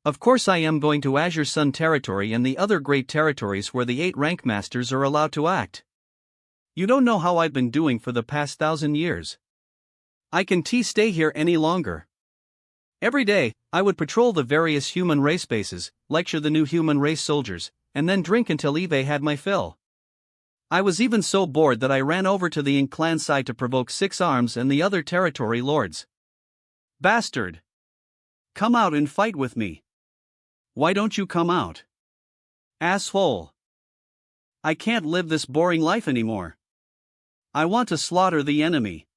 Of course I am going to Azure Sun territory and the other great territories where the 8 rank masters are allowed to act. You don't know how I've been doing for the past 1,000 years. I can't stay here any longer. Every day, I would patrol the various human race bases, lecture the new human race soldiers, and then drink until Eve had my fill. I was even so bored that I ran over to the Ink clan side to provoke 6 Arms and the other territory lords. Bastard! Come out and fight with me. Why don't you come out? Asshole! I can't live this boring life anymore. I want to slaughter the enemy.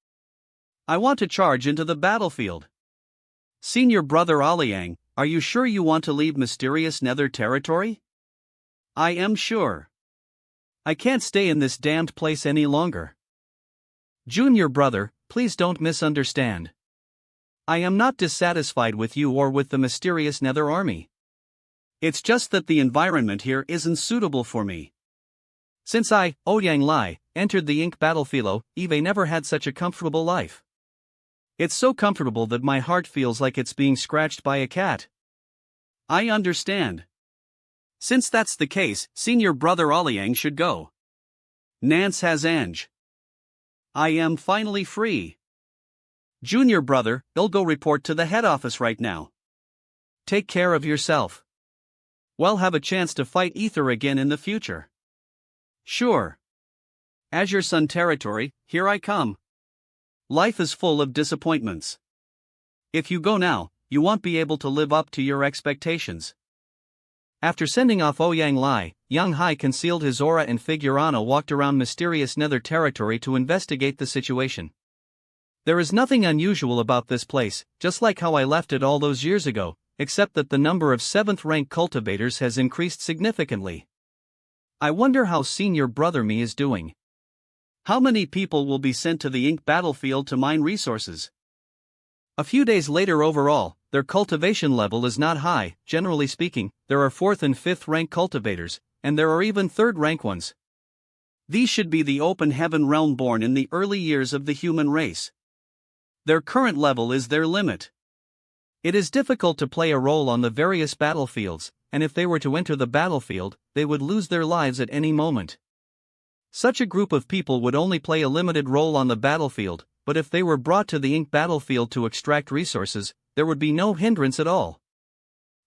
I want to charge into the battlefield. Senior brother Aliang, are you sure you want to leave mysterious Nether territory? I am sure. I can't stay in this damned place any longer. Junior brother, please don't misunderstand. I am not dissatisfied with you or with the mysterious Nether army. It's just that the environment here isn't suitable for me. Since I, Ouyang Lai, entered the ink battlefield, Eve never had such a comfortable life. It's so comfortable that my heart feels like it's being scratched by a cat. I understand. Since that's the case, senior brother Ouyang should go. Nance has Ange. I am finally free. Junior brother, I'll go report to the head office right now. Take care of yourself. We'll have a chance to fight Ether again in the future. Sure. Azure Sun territory, here I come. Life is full of disappointments. If you go now, you won't be able to live up to your expectations. After sending off Ouyang Lai, Yang Hai concealed his aura and Figurana walked around mysterious Nether territory to investigate the situation. There is nothing unusual about this place, just like how I left it all those years ago, except that the number of 7th rank cultivators has increased significantly. I wonder how senior brother me is doing. How many people will be sent to the ink battlefield to mine resources? A few days later overall, their cultivation level is not high. Generally speaking, there are 4th and 5th rank cultivators, and there are even 3rd rank ones. These should be the open heaven realm born in the early years of the human race. Their current level is their limit. It is difficult to play a role on the various battlefields, and if they were to enter the battlefield, they would lose their lives at any moment. Such a group of people would only play a limited role on the battlefield, but if they were brought to the ink battlefield to extract resources, there would be no hindrance at all.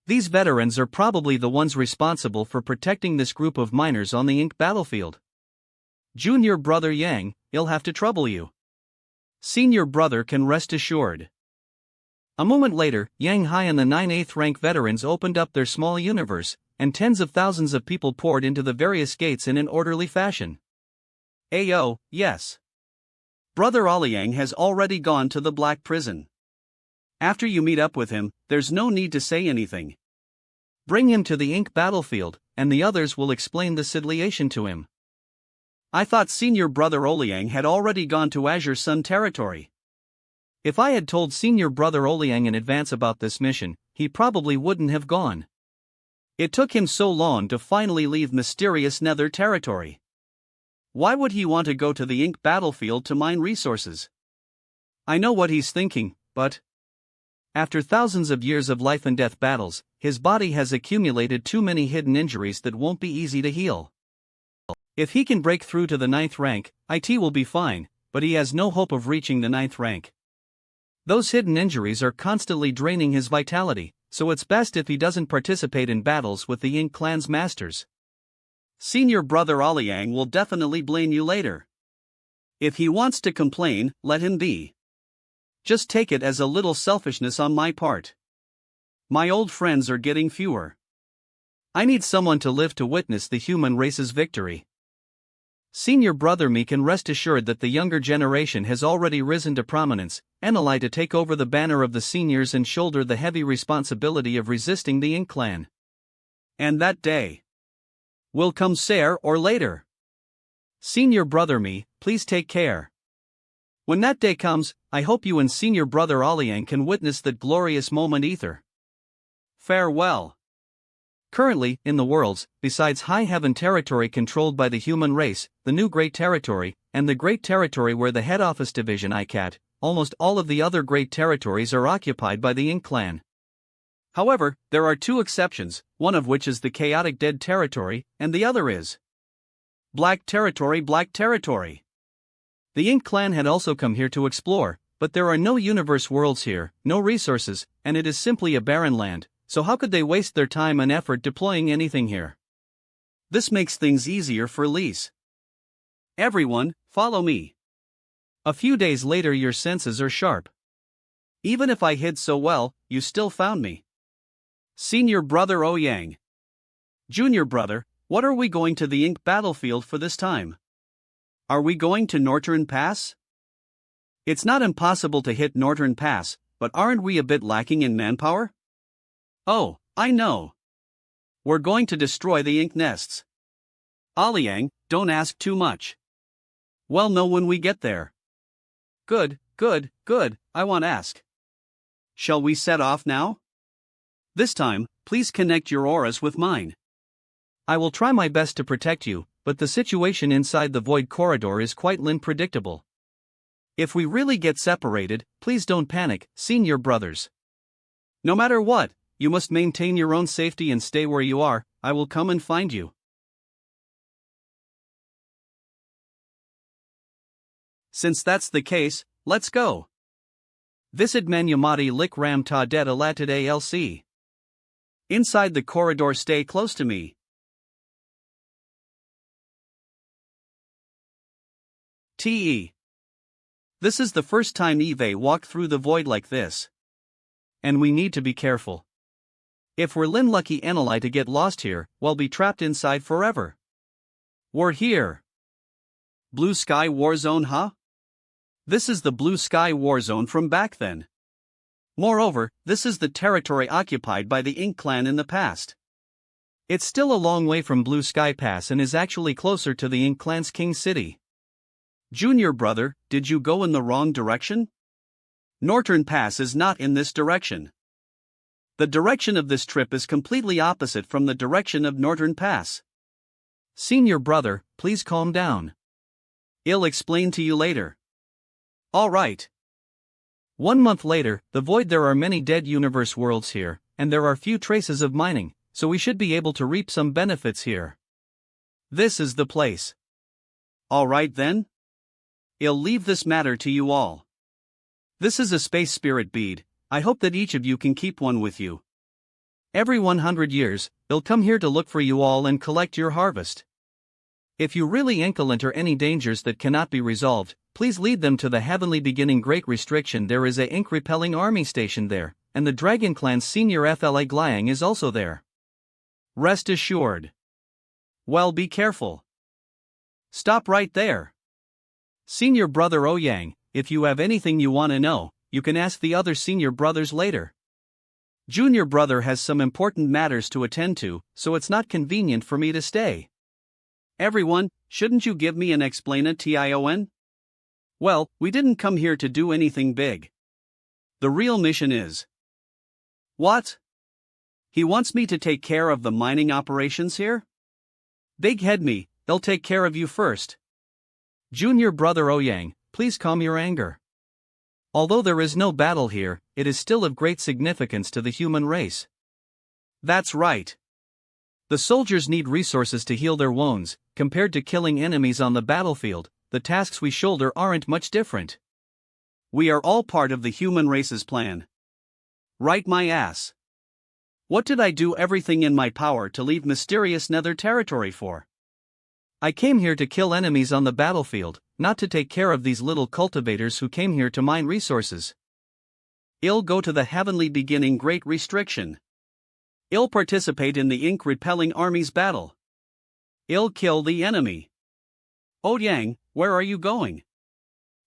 These veterans are probably the ones responsible for protecting this group of miners on the ink battlefield. Junior brother Yang, I'll have to trouble you. Senior brother can rest assured. A moment later, Yang Hai and the 9th rank veterans opened up their small universe, and tens of thousands of people poured into the various gates in an orderly fashion. Ayo, yes. Brother Ouyang has already gone to the Black Prison. After you meet up with him, there's no need to say anything. Bring him to the ink battlefield, and the others will explain the situation to him. I thought senior brother Ouyang had already gone to Azure Sun territory. If I had told senior brother Ouyang in advance about this mission, he probably wouldn't have gone. It took him so long to finally leave mysterious Nether territory. Why would he want to go to the ink battlefield to mine resources? I know what he's thinking, but after thousands of years of life and death battles, his body has accumulated too many hidden injuries that won't be easy to heal. If he can break through to the 9th rank, IT will be fine, but he has no hope of reaching the 9th rank. Those hidden injuries are constantly draining his vitality, so it's best if he doesn't participate in battles with the Ink Clan's masters. Senior brother Ouyang will definitely blame you later. If he wants to complain, let him be. Just take it as a little selfishness on my part. My old friends are getting fewer. I need someone to live to witness the human race's victory. Senior brother me can rest assured that the younger generation has already risen to prominence, Eneli to take over the banner of the seniors and shoulder the heavy responsibility of resisting the Ink Clan. And that day will come sooner or later. Senior brother me, please take care. When that day comes, I hope you and senior brother Ouyang can witness that glorious moment Ether. Farewell. Currently, in the worlds, besides High Heaven territory controlled by the human race, the New Great Territory, and the Great Territory where the head office division ICAT, almost all of the other great territories are occupied by the Ink Clan. However, there are 2 exceptions, one of which is the chaotic Dead Territory, and the other is Black Territory. The Ink Clan had also come here to explore, but there are no universe worlds here, no resources, and it is simply a barren land. So how could they waste their time and effort deploying anything here? This makes things easier for Lise. Everyone, follow me. A few days later your senses are sharp. Even if I hid so well, you still found me. Senior brother Ouyang. Junior brother, what are we going to the ink battlefield for this time? Are we going to Northern Pass? It's not impossible to hit Northern Pass, but aren't we a bit lacking in manpower? Oh, I know. We're going to destroy the ink nests. Ouyang, don't ask too much. We'll know when we get there. Good, I won't ask. Shall we set off now? This time, please connect your auras with mine. I will try my best to protect you, but the situation inside the void corridor is quite unpredictable. If we really get separated, please don't panic, senior brothers. No matter what, you must maintain your own safety and stay where you are. I will come and find you. Since that's the case, let's go. Visit Manhwa lik ram ta det alatid alc. Inside the corridor, stay close to me. Te. This is the first time Eve walked through the void like this. And we need to be careful. If we're lucky Anali to get lost here, we'll be trapped inside forever. We're here. Blue Sky War Zone, huh? This is the Blue Sky War Zone from back then. Moreover, this is the territory occupied by the Ink clan in the past. It's still a long way from Blue Sky Pass and is actually closer to the Ink clan's king city. Junior brother, did you go in the wrong direction? Northern Pass is not in this direction. The direction of this trip is completely opposite from the direction of Northern Pass. Senior brother, please calm down. I'll explain to you later. All right. 1 month later, the void. There are many dead universe worlds here, and there are few traces of mining, so we should be able to reap some benefits here. This is the place. All right then. I'll leave this matter to you all. This is a space spirit bead. I hope that each of you can keep one with you. Every 100 years, they'll come here to look for you all and collect your harvest. If you really encounter any dangers that cannot be resolved, please lead them to the heavenly beginning great restriction. There is a ink repelling army stationed there, and the Dragon Clan's senior FLA Glyang is also there. Rest assured. Well, be careful. Stop right there. Senior brother Ouyang, if you have anything you want to know, you can ask the other senior brothers later. Junior brother has some important matters to attend to, so it's not convenient for me to stay. Everyone, shouldn't you give me an explanation? Well, we didn't come here to do anything big. The real mission is... What? He wants me to take care of the mining operations here? Big head me, they'll take care of you first. Junior brother Ouyang, please calm your anger. Although there is no battle here, it is still of great significance to the human race. That's right. The soldiers need resources to heal their wounds. Compared to killing enemies on the battlefield, the tasks we shoulder aren't much different. We are all part of the human race's plan. Right my ass. What did I do everything in my power to leave mysterious nether territory for? I came here to kill enemies on the battlefield, not to take care of these little cultivators who came here to mine resources. I'll go to the heavenly beginning great restriction. I'll participate in the ink repelling army's battle. I'll kill the enemy. Ouyang, where are you going?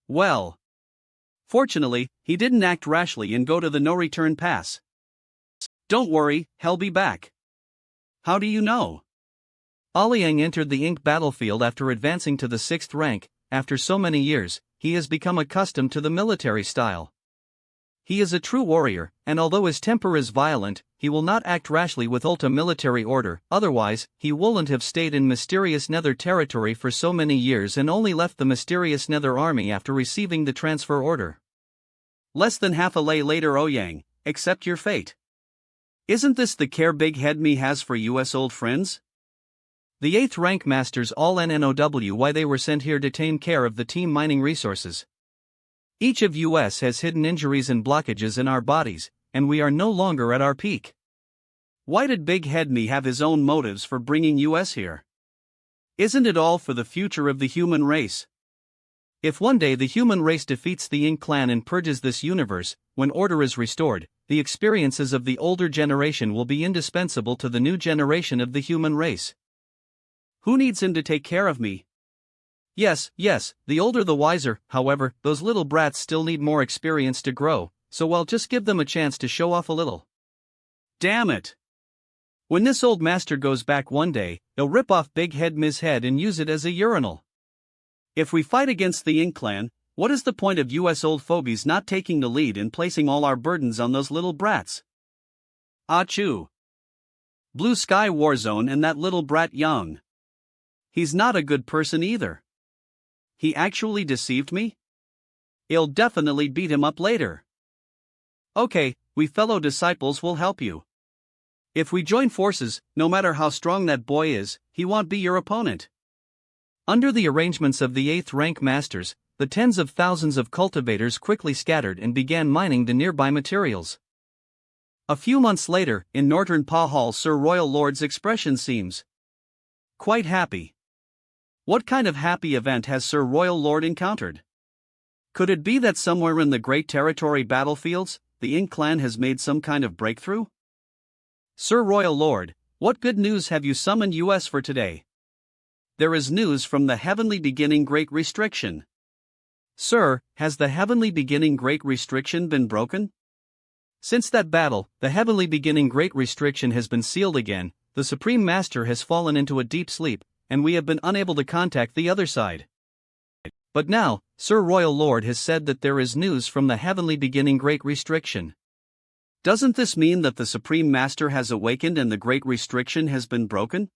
Well. Fortunately, he didn't act rashly and go to the no-return pass. Don't worry, he'll be back. How do you know? Ouyang entered the ink battlefield after advancing to the 6th rank. After so many years, he has become accustomed to the military style. He is a true warrior, and although his temper is violent, he will not act rashly with ultra military order, otherwise, he wouldn't have stayed in mysterious nether territory for so many years and only left the mysterious nether army after receiving the transfer order. Less than half a lay later Ouyang, accept your fate. Isn't this the care Big Head me has for us old friends? The 8th rank masters all know why they were sent here to take care of the team mining resources. Each of us has hidden injuries and blockages in our bodies, and we are no longer at our peak. Why did Big Head me have his own motives for bringing us here? Isn't it all for the future of the human race? If one day the human race defeats the Ink clan and purges this universe, when order is restored, the experiences of the older generation will be indispensable to the new generation of the human race. Who needs him to take care of me? Yes, the older the wiser. However, those little brats still need more experience to grow, so I'll just give them a chance to show off a little. Damn it! When this old master goes back one day, he'll rip off Big Head Mi's head and use it as a urinal. If we fight against the Ink clan, What is the point of US old fogies not taking the lead in placing all our burdens on those little brats? Achoo. Blue Sky Warzone and that little brat Young. He's not a good person either. He actually deceived me? I'll definitely beat him up later. Okay, we fellow disciples will help you. If we join forces, no matter how strong that boy is, he won't be your opponent. Under the arrangements of the 8th rank masters, the tens of thousands of cultivators quickly scattered and began mining the nearby materials. A few months later, in Northern Pa Hall, Sir Royal Lord's expression seems quite happy. What kind of happy event has Sir Royal Lord encountered? Could it be that somewhere in the great territory battlefields, the Ink clan has made some kind of breakthrough? Sir Royal Lord, what good news have you summoned us for today? There is news from the Heavenly Beginning Great Restriction. Sir, has the Heavenly Beginning Great Restriction been broken? Since that battle, the Heavenly Beginning Great Restriction has been sealed again, the Supreme Master has fallen into a deep sleep, and we have been unable to contact the other side. But now, Sir Royal Lord has said that there is news from the Heavenly Beginning Great Restriction. Doesn't this mean that the Supreme Master has awakened and the Great Restriction has been broken?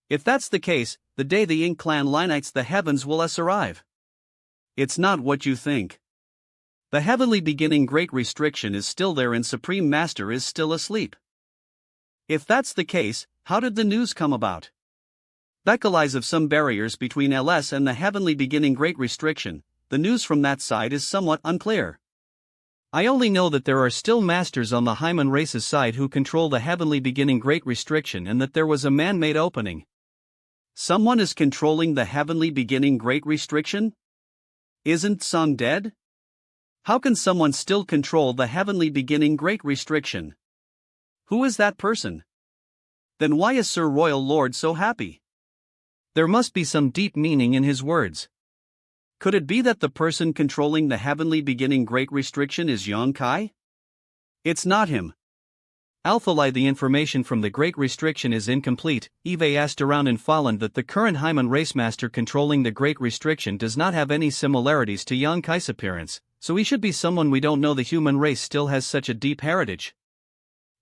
If that's the case, the day the Ink clan unites the heavens will arrive. It's not what you think. The Heavenly Beginning Great Restriction is still there and Supreme Master is still asleep. If that's the case, how did the news come about? Beckons of some barriers between LS and the Heavenly Beginning Great Restriction, the news from that side is somewhat unclear. I only know that there are still masters on the Hyman race's side who control the Heavenly Beginning Great Restriction and that there was a man-made opening. Someone is controlling the Heavenly Beginning Great Restriction? Isn't Sung dead? How can someone still control the Heavenly Beginning Great Restriction? Who is that person? Then why is Sir Royal Lord so happy? There must be some deep meaning in his words. Could it be that the person controlling the Heavenly Beginning Great Restriction is Yang Kai? It's not him. Alphalai, the information from the Great Restriction is incomplete. Eve asked around and found that the current Hyman race master controlling the Great Restriction does not have any similarities to Yang Kai's appearance, so he should be someone we don't know. The human race still has such a deep heritage.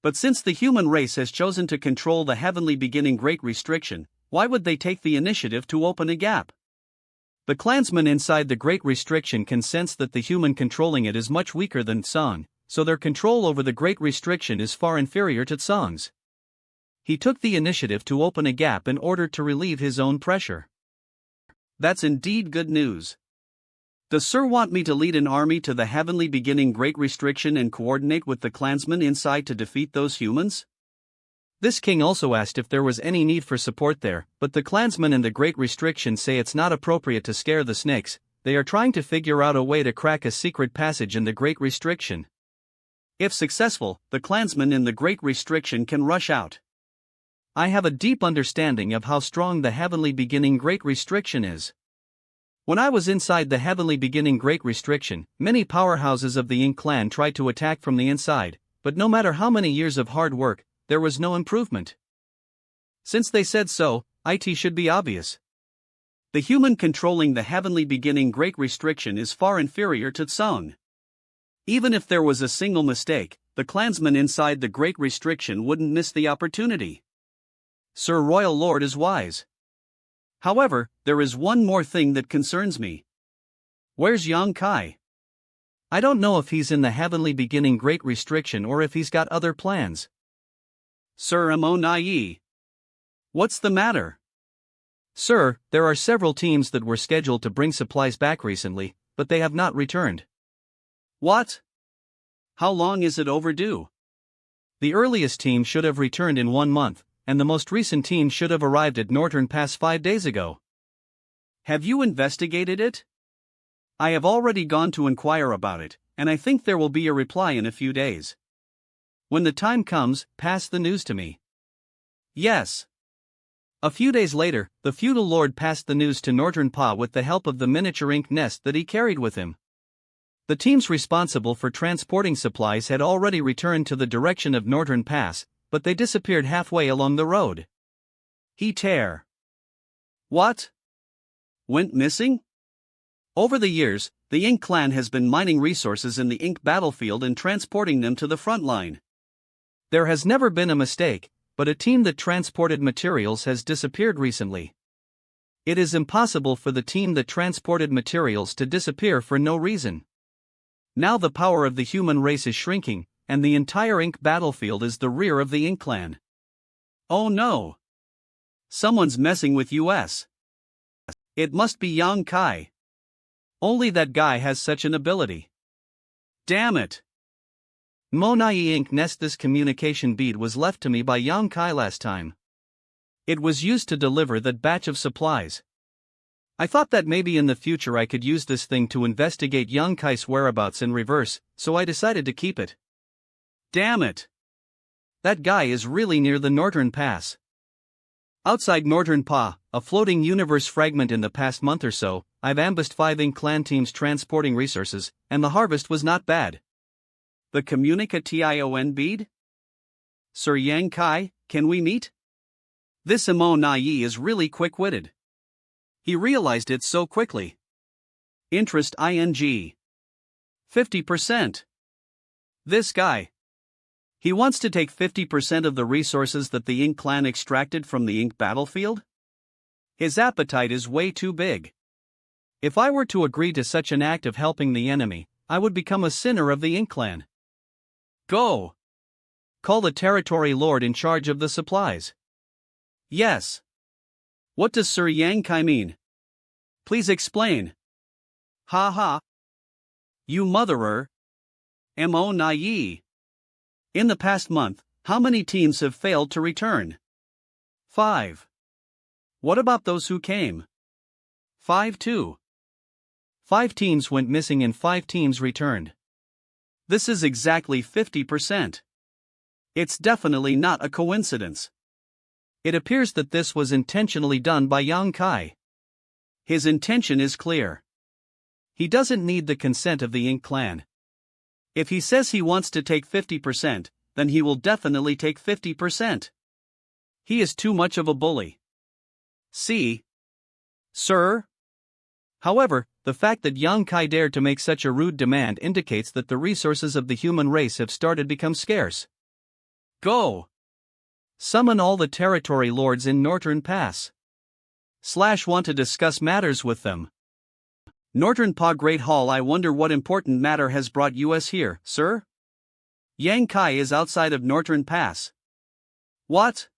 But since the human race has chosen to control the Heavenly Beginning Great Restriction, why would they take the initiative to open a gap? The clansmen inside the Great Restriction can sense that the human controlling it is much weaker than Tsang, so their control over the Great Restriction is far inferior to Tsang's. He took the initiative to open a gap in order to relieve his own pressure. That's indeed good news. Does Sir want me to lead an army to the Heavenly Beginning Great Restriction and coordinate with the clansmen inside to defeat those humans? This king also asked if there was any need for support there, but the clansmen in the Great Restriction say it's not appropriate to scare the snakes. They are trying to figure out a way to crack a secret passage in the Great Restriction. If successful, the clansmen in the Great Restriction can rush out. I have a deep understanding of how strong the Heavenly Beginning Great Restriction is. When I was inside the Heavenly Beginning Great Restriction, many powerhouses of the Ink clan tried to attack from the inside, but no matter how many years of hard work, there was no improvement. Since they said so, it should be obvious. The human controlling the Heavenly Beginning Great Restriction is far inferior to Tsang. Even if there was a single mistake, the clansmen inside the Great Restriction wouldn't miss the opportunity. Sir Royal Lord is wise. However, there is one more thing that concerns me. Where's Yang Kai? I don't know if he's in the Heavenly Beginning Great Restriction or if he's got other plans. Sir Monayi. What's the matter? Sir, there are several teams that were scheduled to bring supplies back recently, but they have not returned. What? How long is it overdue? The earliest team should have returned in 1 month, and the most recent team should have arrived at Northern Pass 5 days ago. Have you investigated it? I have already gone to inquire about it, and I think there will be a reply in a few days. When the time comes, pass the news to me. Yes. A few days later, the feudal lord passed the news to Northern Pa with the help of the miniature ink nest that he carried with him. The teams responsible for transporting supplies had already returned to the direction of Northern Pass, but they disappeared halfway along the road. What? Went missing? Over the years, The Ink clan has been mining resources in the Ink battlefield and transporting them to the front line. There has never been a mistake, but a team that transported materials has disappeared recently. It is impossible for the team that transported materials to disappear for no reason. Now the power of the human race is shrinking, and the entire Ink battlefield is the rear of the Ink clan. Oh no! Someone's messing with us. It must be Yang Kai. Only that guy has such an ability. Damn it! Monayi Ink Nest. This communication bead was left to me by Yang Kai last time. It was used to deliver that batch of supplies. I thought that maybe in the future I could use this thing to investigate Yang Kai's whereabouts in reverse, so I decided to keep it. Damn it! That guy is really near the Northern Pass. Outside Northern Pa, a floating universe fragment. In the past month or so, I've ambushed 5 Ink clan teams transporting resources, and the harvest was not bad. The communication bead? Sir Yang Kai, can we meet? This Monayi is really quick-witted. He realized it so quickly. Interest ing. 50%. This guy. He wants to take 50% of the resources that the Ink clan extracted from the Ink battlefield? His appetite is way too big. If I were to agree to such an act of helping the enemy, I would become a sinner of the Ink clan. Go! Call the territory lord in charge of the supplies. Yes. What does Sir Yang Kai mean? Please explain. Ha ha. You motherer. Monayi. In the past month, how many teams have failed to return? 5. What about those who came? 5 too. 5 teams went missing and 5 teams returned. This is exactly 50%. It's definitely not a coincidence. It appears that this was intentionally done by Yang Kai. His intention is clear. He doesn't need the consent of the Ink clan. If he says he wants to take 50%, then he will definitely take 50%. He is too much of a bully. See? Sir? However, the fact that Yang Kai dared to make such a rude demand indicates that the resources of the human race have started to become scarce. Go! Summon all the territory lords in Northern Pass. / want to discuss matters with them. Northern Pa Great Hall. I wonder what important matter has brought us here, sir? Yang Kai is outside of Northern Pass. What?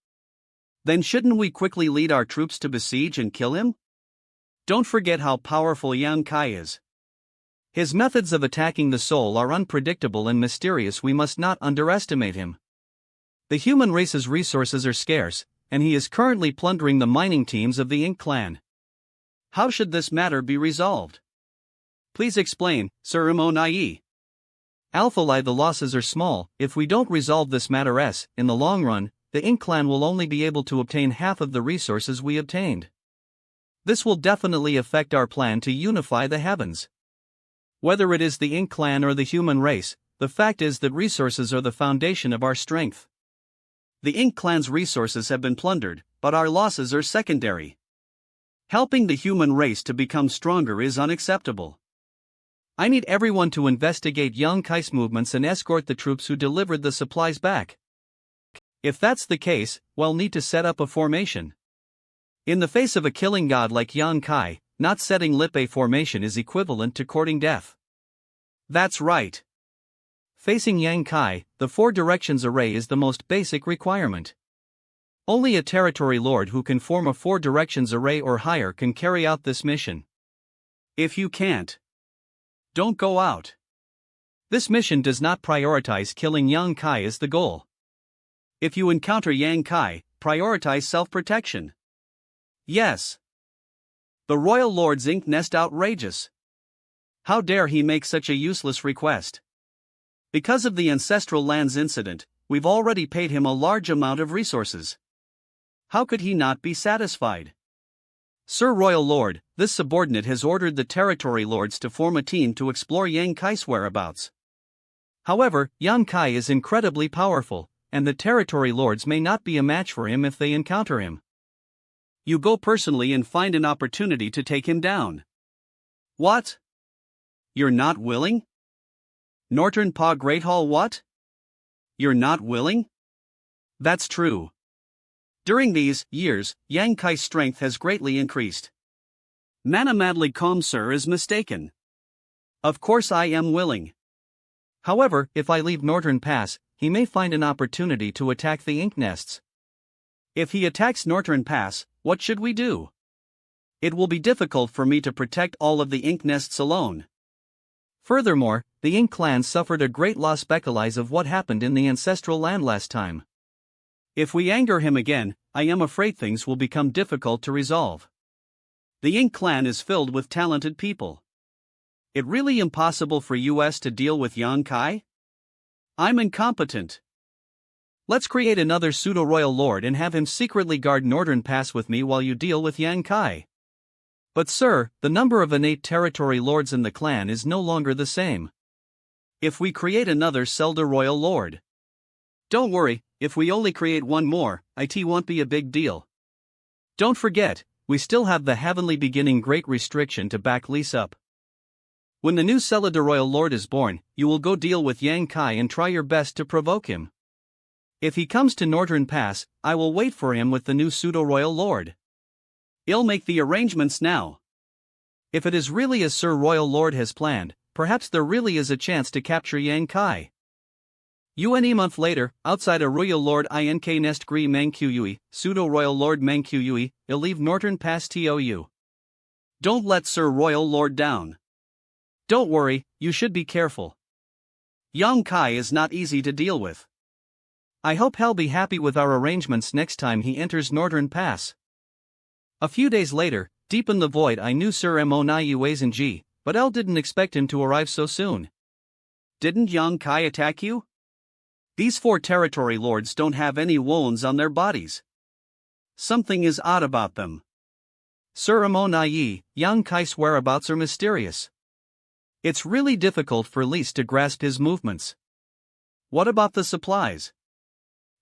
Then shouldn't we quickly lead our troops to besiege and kill him? Don't forget how powerful Yang Kai is. His methods of attacking the soul are unpredictable and mysterious. We must not underestimate him. The human race's resources are scarce, and he is currently plundering the mining teams of the Ink clan. How should this matter be resolved? Please explain, Sir Monayi. Alpha, the losses are small. If we don't resolve this matter, in the long run, the Ink clan will only be able to obtain half of the resources we obtained. This will definitely affect our plan to unify the heavens. Whether it is the Ink clan or the human race, the fact is that resources are the foundation of our strength. The Ink clan's resources have been plundered, but our losses are secondary. Helping the human race to become stronger is unacceptable. I need everyone to investigate Yang Kai's movements and escort the troops who delivered the supplies back. If that's the case, we'll need to set up a formation. In the face of a killing god like Yang Kai, not setting lip a formation is equivalent to courting death. That's right. Facing Yang Kai, the 4 directions array is the most basic requirement. Only a territory lord who can form a 4 directions array or higher can carry out this mission. If you can't, don't go out. This mission does not prioritize killing Yang Kai as the goal. If you encounter Yang Kai, prioritize self-protection. Yes. The Royal Lord's Ink Nest outrageous. How dare he make such a useless request? Because of the ancestral lands incident, we've already paid him a large amount of resources. How could he not be satisfied? Sir Royal Lord, this subordinate has ordered the territory lords to form a team to explore Yang Kai's whereabouts. However, Yang Kai is incredibly powerful, and the territory lords may not be a match for him if they encounter him. You go personally and find an opportunity to take him down. What? You're not willing? Norton Pa Great Hall what? You're not willing? That's true. During these years, Yang Kai's strength has greatly increased. Manamadly calm sir is mistaken. Of course I am willing. However, if I leave Northern Pass, he may find an opportunity to attack the ink nests. If he attacks Northern Pass, what should we do? It will be difficult for me to protect all of the ink nests alone. Furthermore, the Ink clan suffered a great loss because of what happened in the ancestral land last time. If we anger him again, I am afraid things will become difficult to resolve. The Ink clan is filled with talented people. It really impossible for us to deal with Yang Kai? I'm incompetent. Let's create another pseudo-royal lord and have him secretly guard Northern Pass with me while you deal with Yang Kai. But sir, the number of innate territory lords in the clan is no longer the same. If we create another Zelda royal lord. Don't worry, if we only create one more, it won't be a big deal. Don't forget, we still have the heavenly beginning great restriction to back lease up. When the new Zelda royal lord is born, you will go deal with Yang Kai and try your best to provoke him. If he comes to Northern Pass, I will wait for him with the new pseudo-royal lord. I'll make the arrangements now. If it is really as Sir Royal Lord has planned, perhaps there really is a chance to capture Yang Kai. Une month later, outside a Royal Lord Ink Nest Gri Mangqui, Pseudo-Royal Lord Mangqui, il leave Northern Pass Tou. Don't let Sir Royal Lord down. Don't worry, you should be careful. Yang Kai is not easy to deal with. I hope he'll be happy with our arrangements next time he enters Northern Pass. A few days later, deep in the void I knew Sir Monayi Wazenji, but I didn't expect him to arrive so soon. Didn't Yang Kai attack you? These 4 territory lords don't have any wounds on their bodies. Something is odd about them. Sir Monayi, Yang Kai's whereabouts are mysterious. It's really difficult for Lise to grasp his movements. What about the supplies?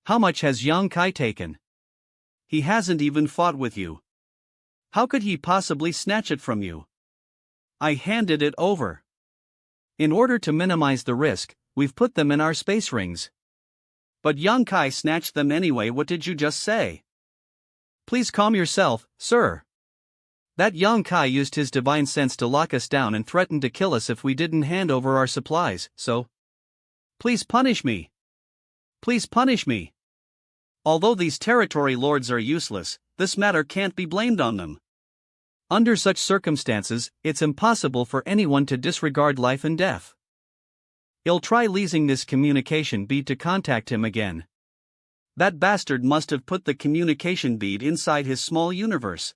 How much has Yang Kai taken? He hasn't even fought with you. How could he possibly snatch it from you? I handed it over. In order to minimize the risk, we've put them in our space rings. But Yang Kai snatched them anyway. What did you just say? Please calm yourself, sir. That Yang Kai used his divine sense to lock us down and threatened to kill us if we didn't hand over our supplies, so... Please punish me. Please punish me. Although these territory lords are useless, this matter can't be blamed on them. Under such circumstances, it's impossible for anyone to disregard life and death. I'll try leasing this communication bead to contact him again. That bastard must have put the communication bead inside his small universe.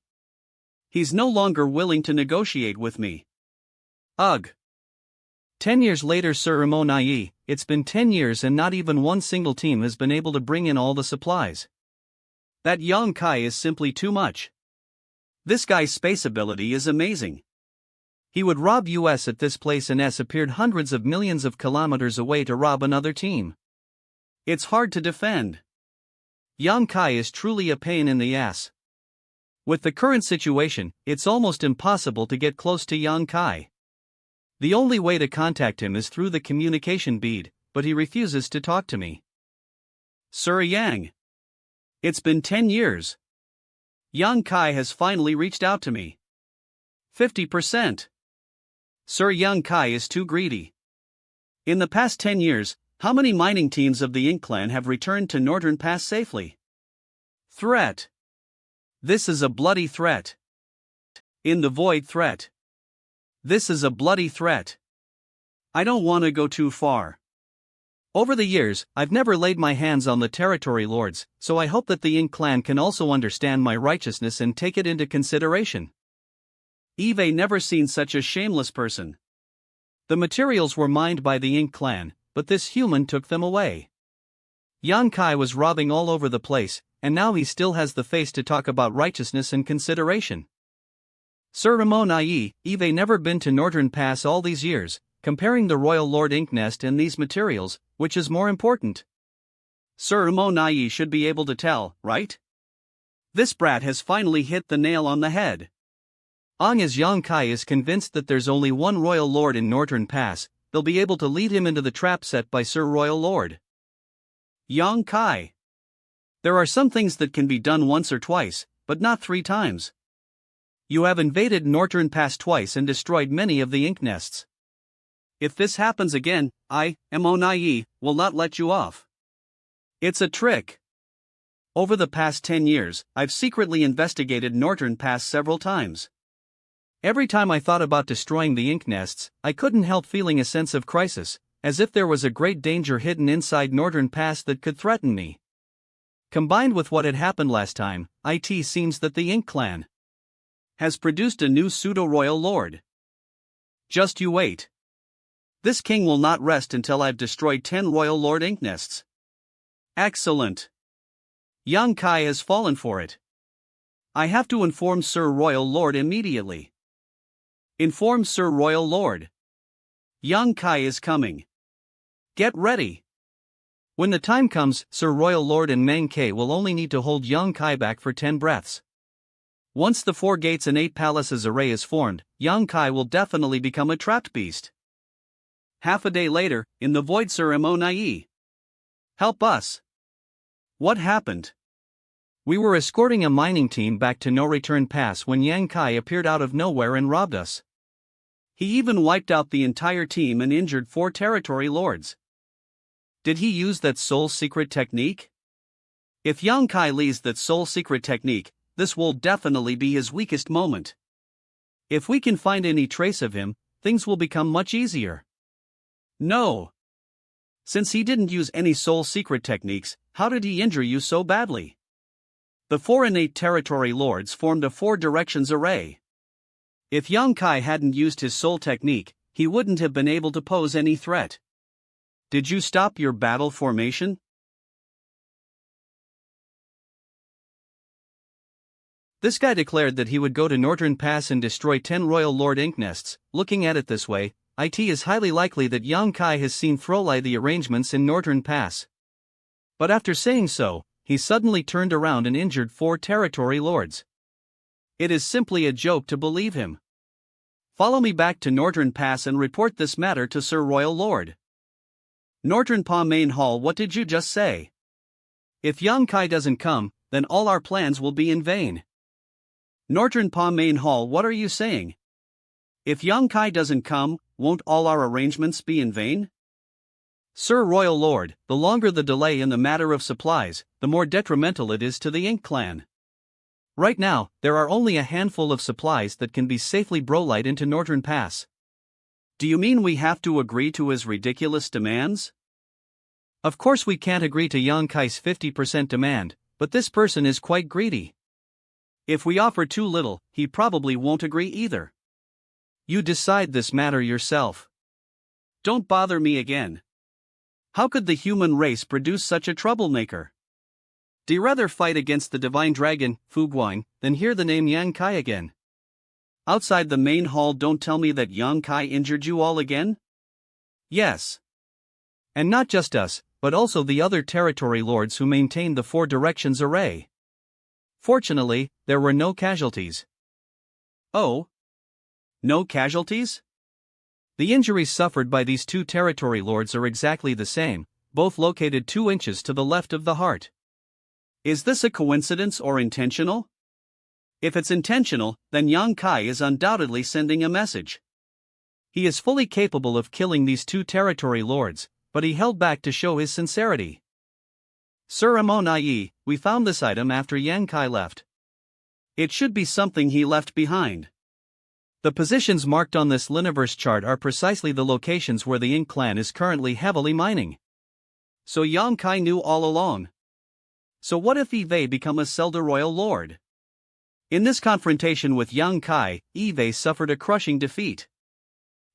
He's no longer willing to negotiate with me. Ugh. 10 years later, Sir Monayi, it's been 10 years and not even one single team has been able to bring in all the supplies. That Yang Kai is simply too much. This guy's space ability is amazing. He would rob us at this place and has appeared hundreds of millions of kilometers away to rob another team. It's hard to defend. Yang Kai is truly a pain in the ass. With the current situation, it's almost impossible to get close to Yang Kai. The only way to contact him is through the communication bead, but he refuses to talk to me. Sir Yang. It's been 10 years. Yang Kai has finally reached out to me. 50%. Sir Yang Kai is too greedy. In the past 10 years, how many mining teams of the Ink clan have returned to Northern Pass safely? Threat. This is a bloody threat. In the void threat. This is a bloody threat. I don't want to go too far. Over the years, I've never laid my hands on the territory lords, so I hope that the Ink clan can also understand my righteousness and take it into consideration. I've never seen such a shameless person. The materials were mined by the Ink clan, but this human took them away. Yang Kai was robbing all over the place, and now he still has the face to talk about righteousness and consideration. Sir Monayi, I've never been to Northern Pass all these years. Comparing the Royal Lord Ink Nest and these materials, which is more important? Sir Monayi should be able to tell, right? This brat has finally hit the nail on the head. As Yang Kai is convinced that there's only one royal lord in Northern Pass, they'll be able to lead him into the trap set by Sir Royal Lord. Yang Kai. There are some things that can be done once or twice, but not 3 times. You have invaded Northern Pass twice and destroyed many of the ink nests. If this happens again, I, Monayi, will not let you off. It's a trick. Over the past 10 years, I've secretly investigated Northern Pass several times. Every time I thought about destroying the ink nests, I couldn't help feeling a sense of crisis, as if there was a great danger hidden inside Northern Pass that could threaten me. Combined with what had happened last time, it seems that the Ink clan has produced a new pseudo-royal lord. Just you wait. This king will not rest until I've destroyed 10 royal lord ink nests. Excellent. Yang Kai has fallen for it. I have to inform Sir Royal Lord immediately. Inform Sir Royal Lord. Yang Kai is coming. Get ready. When the time comes, Sir Royal Lord and Manga will only need to hold Yang Kai back for 10 breaths. Once the 4 gates and 8 palaces array is formed, Yang Kai will definitely become a trapped beast. Half a day later, in the void, Sir Monayi. Help us. What happened? We were escorting a mining team back to No Return Pass when Yang Kai appeared out of nowhere and robbed us. He even wiped out the entire team and injured 4 territory lords. Did he use that soul secret technique? If Yang Kai leaves that soul secret technique, this will definitely be his weakest moment. If we can find any trace of him, things will become much easier. No. Since he didn't use any soul secret techniques, how did he injure you so badly? The 4 innate territory lords formed a 4 directions array. If Yang Kai hadn't used his soul technique, he wouldn't have been able to pose any threat. Did you stop your battle formation? This guy declared that he would go to Northern Pass and destroy 10 Royal Lord ink nests. Looking at it this way, it is highly likely that Yang Kai has seen thoroughly the arrangements in Northern Pass. But after saying so, he suddenly turned around and injured 4 territory lords. It is simply a joke to believe him. Follow me back to Northern Pass and report this matter to Sir Royal Lord. Northern Pa Main Hall, what did you just say? If Yang Kai doesn't come, then all our plans will be in vain. Northern Pa Main Hall, what are you saying? If Yang Kai doesn't come, won't all our arrangements be in vain? Sir Royal Lord, the longer the delay in the matter of supplies, the more detrimental it is to the Ink clan. Right now, there are only a handful of supplies that can be safely brolied into Northern Pass. Do you mean we have to agree to his ridiculous demands? Of course we can't agree to Yang Kai's 50% demand, but this person is quite greedy. If we offer too little, he probably won't agree either. You decide this matter yourself. Don't bother me again. How could the human race produce such a troublemaker? Do you rather fight against the divine dragon, Fuguang, than hear the name Yang Kai again? Outside the main hall, don't tell me that Yang Kai injured you all again? Yes. And not just us, but also the other territory lords who maintained the 4 directions array. Fortunately, there were no casualties. Oh? No casualties? The injuries suffered by these 2 territory lords are exactly the same, both located 2 inches to the left of the heart. Is this a coincidence or intentional? If it's intentional, then Yang Kai is undoubtedly sending a message. He is fully capable of killing these 2 territory lords, but he held back to show his sincerity. Sir Monayi, we found this item after Yang Kai left. It should be something he left behind. The positions marked on this Liniverse chart are precisely the locations where the Ink clan is currently heavily mining. So Yang Kai knew all along. So what if Eve become a Zelda Royal Lord? In this confrontation with Yang Kai, Eve suffered a crushing defeat.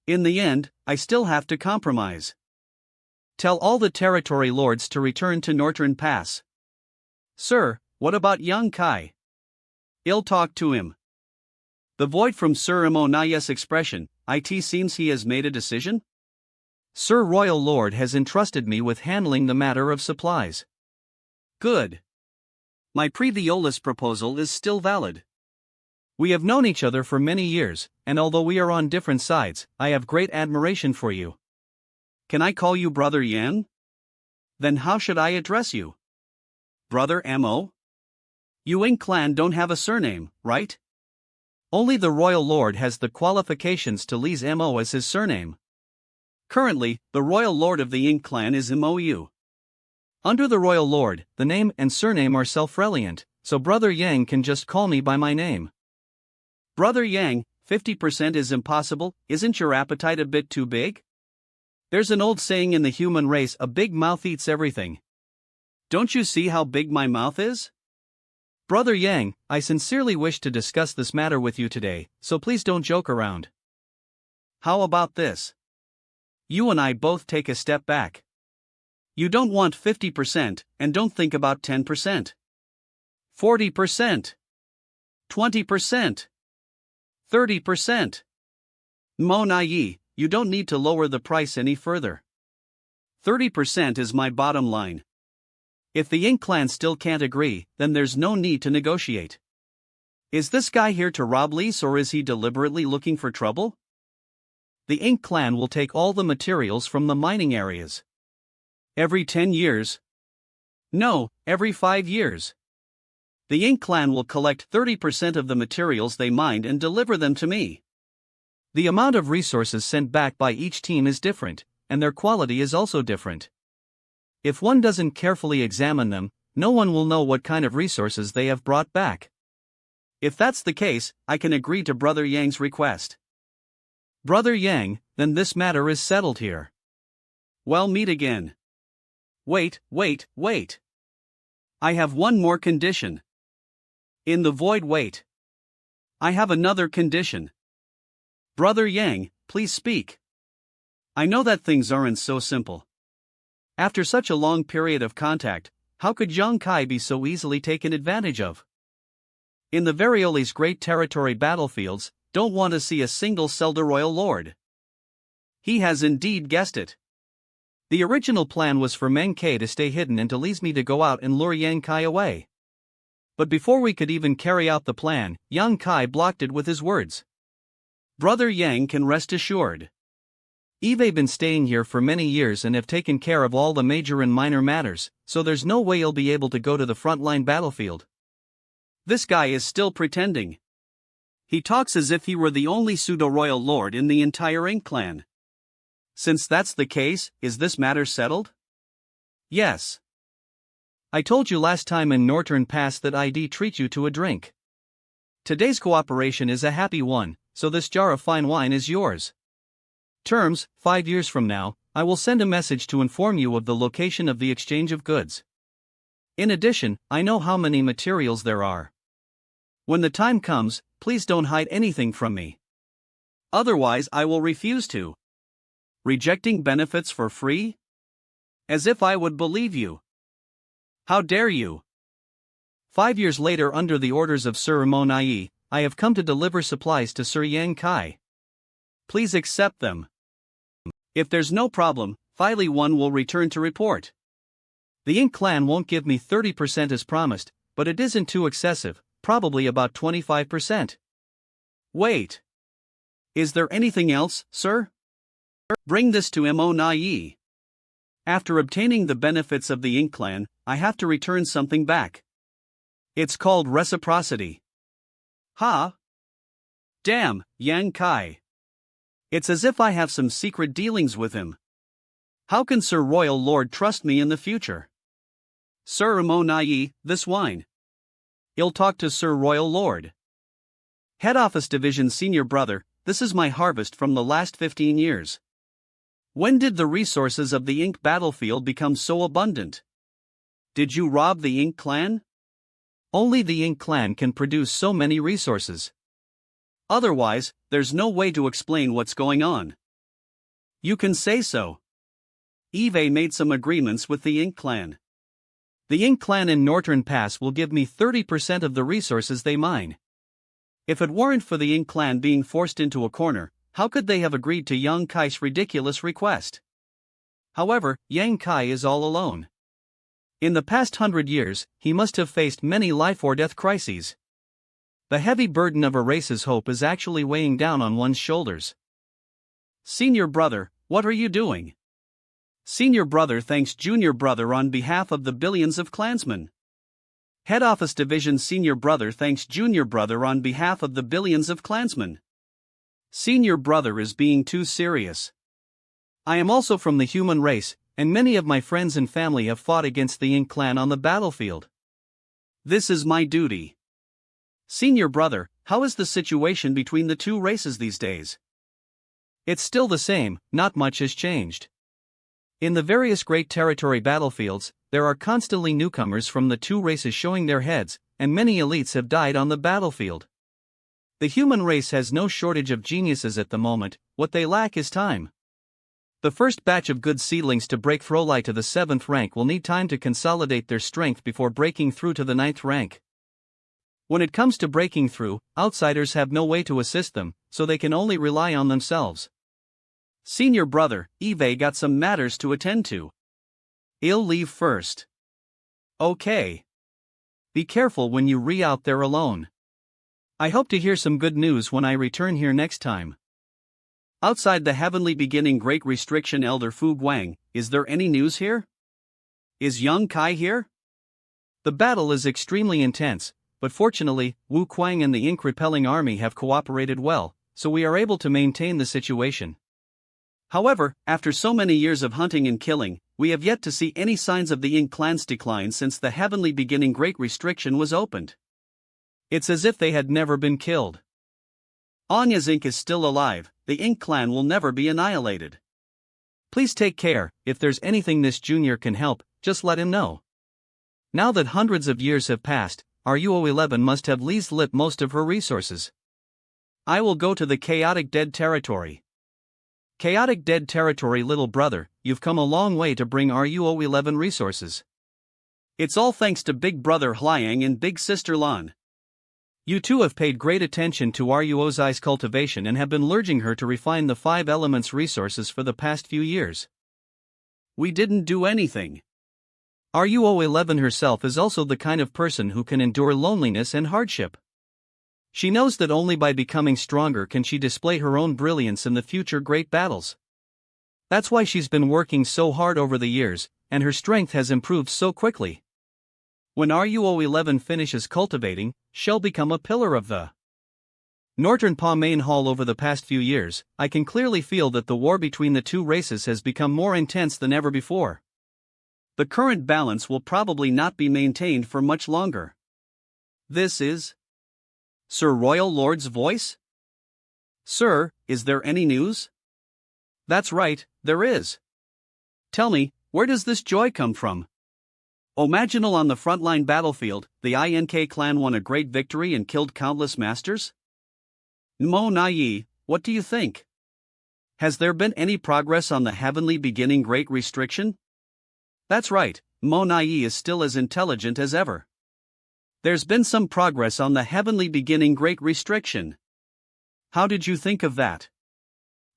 In the end, I still have to compromise. Tell all the territory lords to return to Northern Pass. Sir, what about Yang Kai? I'll talk to him. The void from Sir Monayi's expression, it seems he has made a decision? Sir Royal Lord has entrusted me with handling the matter of supplies. Good. My previous proposal is still valid. We have known each other for many years, and although we are on different sides, I have great admiration for you. Can I call you Brother Yang? Then how should I address you? Brother Mo? You Ink clan don't have a surname, right? Only the Royal Lord has the qualifications to lease Mo as his surname. Currently, the Royal Lord of the Ink clan is Mou. Under the Royal Lord, the name and surname are self-reliant, so Brother Yang can just call me by my name. Brother Yang, 50% is impossible. Isn't your appetite a bit too big? There's an old saying in the human race, a big mouth eats everything. Don't you see how big my mouth is? Brother Yang, I sincerely wish to discuss this matter with you today, so please don't joke around. How about this? You and I both take a step back. You don't want 50%, and don't think about 10%. 40%. 20%. 30%. Monayi, you don't need to lower the price any further. 30% is my bottom line. If the Ink clan still can't agree, then there's no need to negotiate. Is this guy here to rob lease, or is he deliberately looking for trouble? The Ink clan will take all the materials from the mining areas. Every 10 years? No, every 5 years. The Ink clan will collect 30% of the materials they mined and deliver them to me. The amount of resources sent back by each team is different, and their quality is also different. If one doesn't carefully examine them, no one will know what kind of resources they have brought back. If that's the case, I can agree to Brother Yang's request. Brother Yang, then this matter is settled here. Well, meet again. Wait. I have one more condition. In the void, wait. I have another condition. Brother Yang, please speak. I know that things aren't so simple. After such a long period of contact, how could Yang Kai be so easily taken advantage of? In the Varioli's great territory battlefields, don't want to see a single Zelda Royal Lord. He has indeed guessed it. The original plan was for Meng Kai to stay hidden and to leave me to go out and lure Yang Kai away. But before we could even carry out the plan, Yang Kai blocked it with his words. Brother Yang can rest assured. Eve been staying here for many years and have taken care of all the major and minor matters, so there's no way he'll be able to go to the frontline battlefield. This guy is still pretending. He talks as if he were the only pseudo-royal lord in the entire Ink clan. Since that's the case, is this matter settled? Yes. I told you last time in Northern Pass that I'd treat you to a drink. Today's cooperation is a happy one, so this jar of fine wine is yours. Terms, 5 years from now, I will send a message to inform you of the location of the exchange of goods. In addition, I know how many materials there are. When the time comes, please don't hide anything from me. Otherwise, I will refuse to. Rejecting benefits for free? As if I would believe you. How dare you? 5 years later, under the orders of Sir Monayi, I have come to deliver supplies to Sir Yang Kai. Please accept them. If there's no problem, Filey 1 will return to report. The Ink clan won't give me 30% as promised, but it isn't too excessive, probably about 25%. Wait. Is there anything else, sir? Bring this to Monayi. After obtaining the benefits of the Ink clan, I have to return something back. It's called reciprocity. Ha! Damn, Yang Kai. It's as if I have some secret dealings with him. How can Sir Royal Lord trust me in the future? Sir Monayi, this wine. I'll talk to Sir Royal Lord. Head Office Division Senior Brother, this is my harvest from the last 15 years. When did the resources of the Ink battlefield become so abundant? Did you rob the Ink clan? Only the Ink clan can produce so many resources. Otherwise, there's no way to explain what's going on. You can say so. Eve made some agreements with the Ink clan. The Ink clan in Northern Pass will give me 30% of the resources they mine. If it weren't for the Ink clan being forced into a corner, how could they have agreed to Yang Kai's ridiculous request? However, Yang Kai is all alone. In the past 100 years, he must have faced many life or death crises. The heavy burden of a race's hope is actually weighing down on one's shoulders. Senior brother, what are you doing? Senior brother thanks junior brother on behalf of the billions of clansmen. Head Office Division Senior brother thanks junior brother on behalf of the billions of clansmen. Senior brother is being too serious. I am also from the human race, and many of my friends and family have fought against the Ink clan on the battlefield. This is my duty. Senior brother, how is the situation between the two races these days? It's still the same, not much has changed. In the various great territory battlefields, there are constantly newcomers from the two races showing their heads, and many elites have died on the battlefield. The human race has no shortage of geniuses at the moment, what they lack is time. The first batch of good seedlings to break Throli to the 7th rank will need time to consolidate their strength before breaking through to the 9th rank. When it comes to breaking through, outsiders have no way to assist them, so they can only rely on themselves. Senior brother, Eve got some matters to attend to. I'll leave first. Okay. Be careful when you out there alone. I hope to hear some good news when I return here next time. Outside the heavenly beginning great restriction Elder Fu Guang, is there any news here? Is Young Kai here? The battle is extremely intense, but fortunately, Wu Kuang and the ink-repelling army have cooperated well, so we are able to maintain the situation. However, after so many years of hunting and killing, we have yet to see any signs of the Ink clan's decline since the heavenly beginning great restriction was opened. It's as if they had never been killed. Anya's Ink is still alive, the Ink clan will never be annihilated. Please take care, if there's anything this junior can help, just let him know. Now that hundreds of years have passed, RUO-11 must have leased lip most of her resources. I will go to the chaotic dead territory. Chaotic dead territory little brother, you've come a long way to bring RUO-11 resources. It's all thanks to Big Brother Hliang and Big Sister Lan. You two have paid great attention to RUO's cultivation and have been urging her to refine the 5 elements resources for the past few years. We didn't do anything. RUO-11 herself is also the kind of person who can endure loneliness and hardship. She knows that only by becoming stronger can she display her own brilliance in the future great battles. That's why she's been working so hard over the years, and her strength has improved so quickly. When RUO-11 finishes cultivating, she'll become a pillar of the Northern Pa Main Hall. Over the past few years, I can clearly feel that the war between the two races has become more intense than ever before. The current balance will probably not be maintained for much longer. This is Sir Royal Lord's voice? Sir, is there any news? That's right, there is. Tell me, where does this joy come from? Imaginal on the frontline battlefield, the INK clan won a great victory and killed countless masters? Monayi, what do you think? Has there been any progress on the heavenly beginning great restriction? That's right, Monayi is still as intelligent as ever. There's been some progress on the heavenly beginning great restriction. How did you think of that?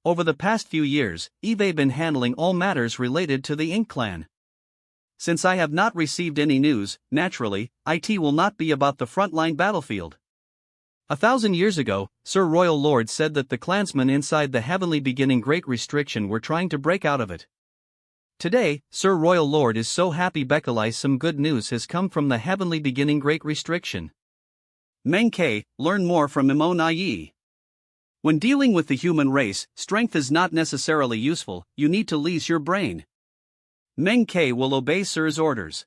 Over the past few years, Eve been handling all matters related to the Ink clan. Since I have not received any news, naturally, it will not be about the frontline battlefield. 1,000 years ago, Sir Royal Lord said that the clansmen inside the heavenly beginning great restriction were trying to break out of it. Today, Sir Royal Lord is so happy because some good news has come from the heavenly beginning great restriction. Mengke, learn more from Monayi. When dealing with the human race, strength is not necessarily useful, you need to lease your brain. Mengke will obey Sir's orders.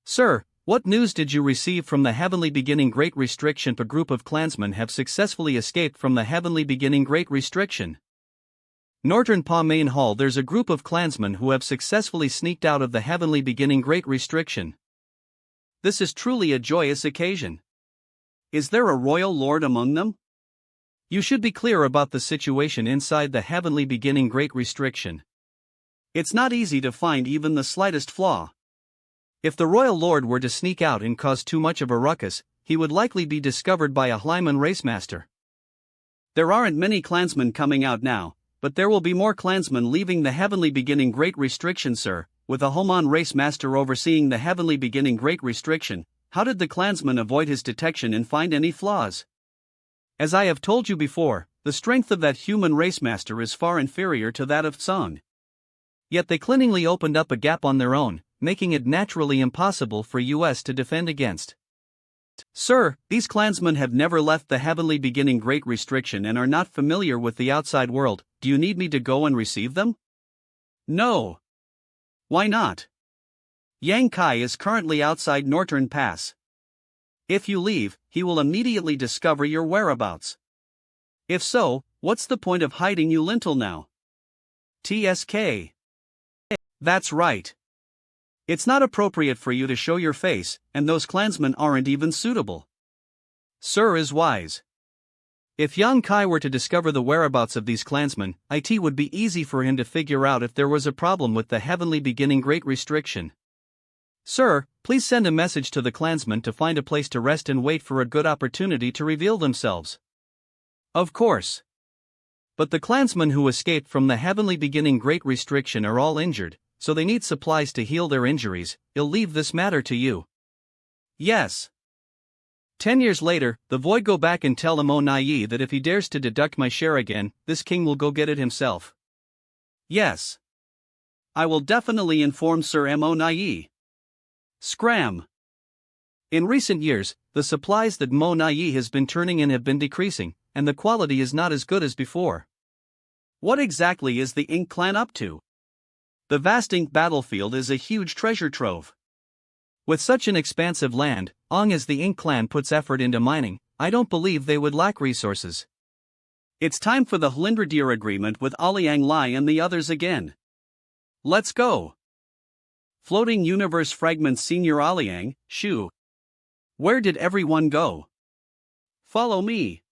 Sir, what news did you receive from the heavenly beginning great restriction? A group of clansmen have successfully escaped from the heavenly beginning great restriction. Northern Pa Main Hall. There's a group of clansmen who have successfully sneaked out of the heavenly beginning great restriction. This is truly a joyous occasion. Is there a royal lord among them? You should be clear about the situation inside the heavenly beginning great restriction. It's not easy to find even the slightest flaw. If the royal lord were to sneak out and cause too much of a ruckus, he would likely be discovered by a Hlyman racemaster. There aren't many clansmen coming out now, but there will be more clansmen leaving the heavenly beginning great restriction, sir, with a Homan racemaster overseeing the heavenly beginning great restriction. how did the clansman avoid his detection and find any flaws? As I have told you before, the strength of that human race master is far inferior to that of Tsung. Yet they cunningly opened up a gap on their own, making it naturally impossible for us to defend against. Sir, these clansmen have never left the heavenly beginning great restriction and are not familiar with the outside world. Do you need me to go and receive them? No. Why not? Yang Kai is currently outside Northern Pass. If you leave, he will immediately discover your whereabouts. If so, what's the point of hiding you lintel now? TSK. That's right. It's not appropriate for you to show your face, and those clansmen aren't even suitable. Sir is wise. If Yang Kai were to discover the whereabouts of these clansmen, it would be easy for him to figure out if there was a problem with the heavenly beginning great restriction. Sir, please send a message to the clansmen to find a place to rest and wait for a good opportunity to reveal themselves. Of course. But the clansmen who escaped from the heavenly beginning great restriction are all injured, so they need supplies to heal their injuries. I'll leave this matter to you. Yes. 10 years later, the void go back and tell the Monayi that if he dares to deduct my share again, this king will go get it himself. Yes. I will definitely inform Sir Monayi. Scram. In recent years, the supplies that Monayi has been turning in have been decreasing, and the quality is not as good as before. What exactly is the Ink clan up to? The vast Ink battlefield is a huge treasure trove. With such an expansive land, as the Ink clan puts effort into mining, I don't believe they would lack resources. It's time for the Hlindradir agreement with Aliang Lai and the others again. Let's go. Floating Universe Fragments Senior Aliang, Shu. Where did everyone go? Follow me.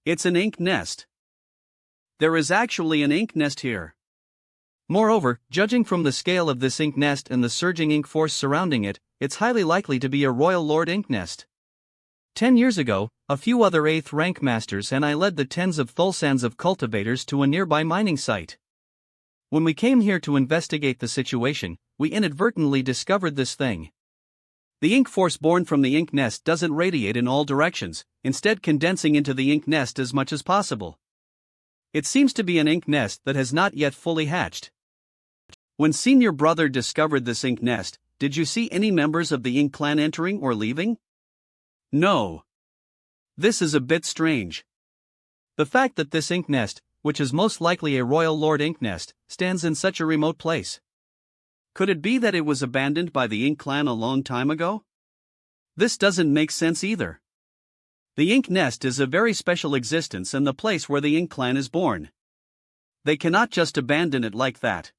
It's an ink nest. There is actually an ink nest here. Moreover, judging from the scale of this ink nest and the surging ink force surrounding it, it's highly likely to be a Royal Lord ink nest. 10 years ago, a few other 8th rank masters and I led the tens of thulsans of cultivators to a nearby mining site. When we came here to investigate the situation, we inadvertently discovered this thing. The ink force born from the ink nest doesn't radiate in all directions, instead condensing into the ink nest as much as possible. It seems to be an ink nest that has not yet fully hatched. When senior brother discovered this ink nest, did you see any members of the ink clan entering or leaving? No. This is a bit strange. The fact that this ink nest, which is most likely a Royal Lord ink nest, stands in such a remote place. Could it be that it was abandoned by the ink clan a long time ago? This doesn't make sense either. The ink nest is a very special existence and the place where the ink clan is born. They cannot just abandon it like that.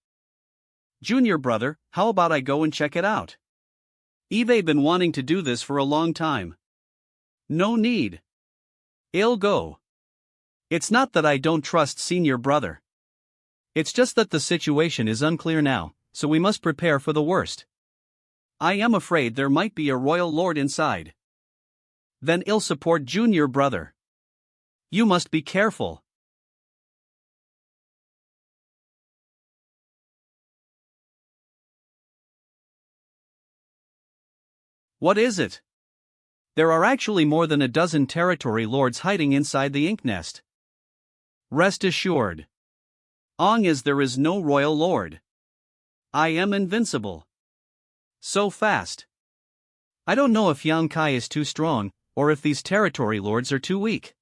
Junior brother, how about I go and check it out? I've been wanting to do this for a long time. No need. I'll go. It's not that I don't trust senior brother. It's just that the situation is unclear now, so we must prepare for the worst. I am afraid there might be a royal lord inside. Then I'll support junior brother. You must be careful. What is it? There are actually more than a dozen territory lords hiding inside the ink nest. Rest assured. As there is no royal lord. I am invincible. So fast. I don't know if Yang Kai is too strong, or if these territory lords are too weak.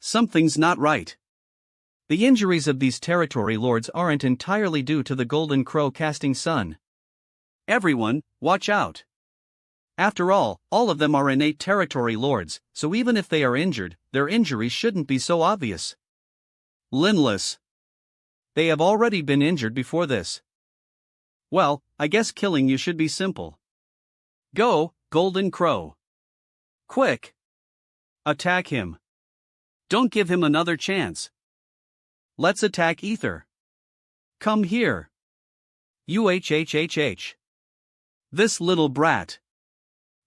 Something's not right. The injuries of these territory lords aren't entirely due to the golden crow casting sun. Everyone, watch out. After all of them are innate territory lords, so even if they are injured, their injuries shouldn't be so obvious. Linless. They have already been injured before this. Well, I guess killing you should be simple. Go, Golden Crow. Quick. Attack him. Don't give him another chance. Let's attack Ether. Come here. UHHHH. This little brat.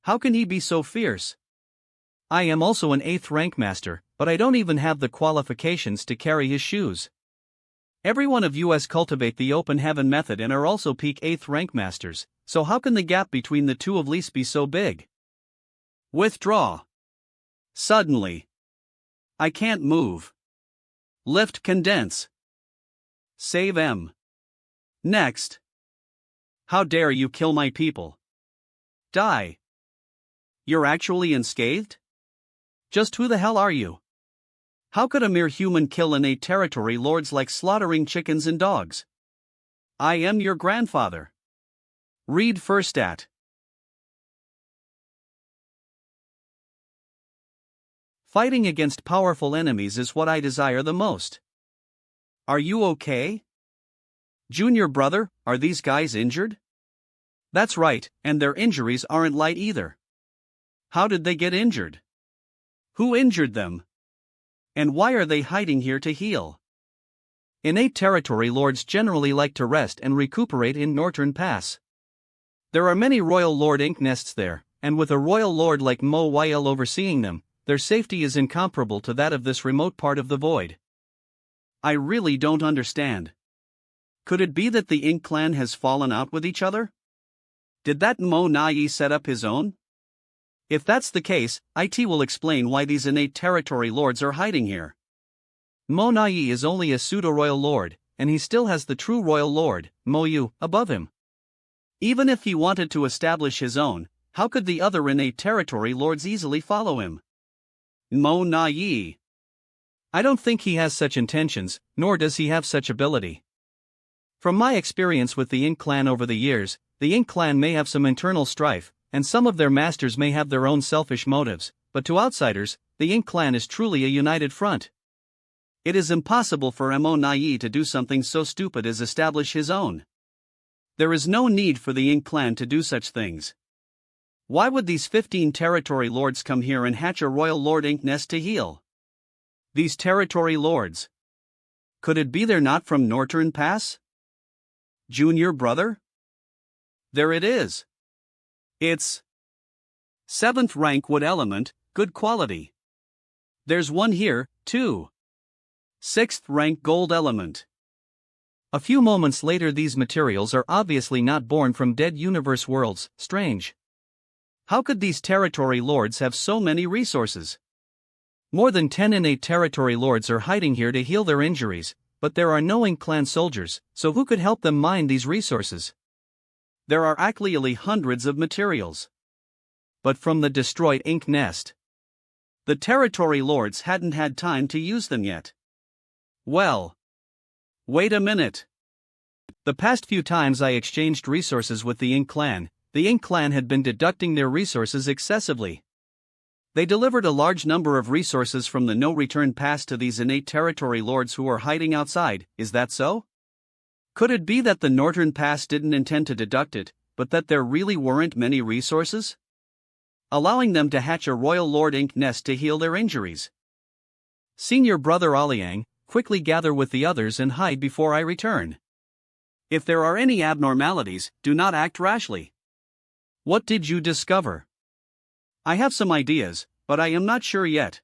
How can he be so fierce? I am also an 8th rank master, but I don't even have the qualifications to carry his shoes. Every one of us cultivate the open heaven method and are also peak 8th rank masters, so how can the gap between the two of least be so big? Withdraw. Suddenly. I can't move. Lift condense. Save M. Next. How dare you kill my people? Die. You're actually unscathed? Just who the hell are you? How could a mere human kill innate territory lords like slaughtering chickens and dogs? I am your grandfather. Read first at. Fighting against powerful enemies is what I desire the most. Are you okay? Junior brother, are these guys injured? That's right, and their injuries aren't light either. How did they get injured? Who injured them? And why are they hiding here to heal? Innate territory lords generally like to rest and recuperate in Northern Pass. There are many royal lord ink nests there, and with a royal lord like Monayi overseeing them, their safety is incomparable to that of this remote part of the void. I really don't understand. Could it be that the Ink clan has fallen out with each other? Did that Monayi set up his own? If that's the case, it will explain why these innate territory lords are hiding here. Monayi is only a pseudo-royal lord, and he still has the true royal lord, Moyu, above him. Even if he wanted to establish his own, how could the other innate territory lords easily follow him? Monayi. I don't think he has such intentions, nor does he have such ability. From my experience with the Ink clan over the years, the Ink clan may have some internal strife, and some of their masters may have their own selfish motives, but to outsiders, the Ink clan is truly a united front. It is impossible for Monayi to do something so stupid as establish his own. There is no need for the Ink clan to do such things. Why would these 15 territory lords come here and hatch a royal lord ink nest to heal? These territory lords. Could it be they're not from Northern Pass? Junior brother? There it is. It's 7th rank wood element, good quality. There's one here, too. 6th rank gold element. A few moments later, these materials are obviously not born from dead universe worlds. Strange. How could these territory lords have so many resources? More than 10 innate territory lords are hiding here to heal their injuries, but there are no Ink clan soldiers, so who could help them mine these resources? There are actually hundreds of materials. But from the destroyed Ink nest. The territory lords hadn't had time to use them yet. Well. Wait a minute. The past few times I exchanged resources with the Ink clan had been deducting their resources excessively. They delivered a large number of resources from the no-return pass to these innate territory lords who are hiding outside, is that so? Could it be that the Northern Pass didn't intend to deduct it, but that there really weren't many resources? Allowing them to hatch a royal lord ink nest to heal their injuries. Senior brother Oliang, quickly gather with the others and hide before I return. If there are any abnormalities, do not act rashly. What did you discover? I have some ideas, but I am not sure yet.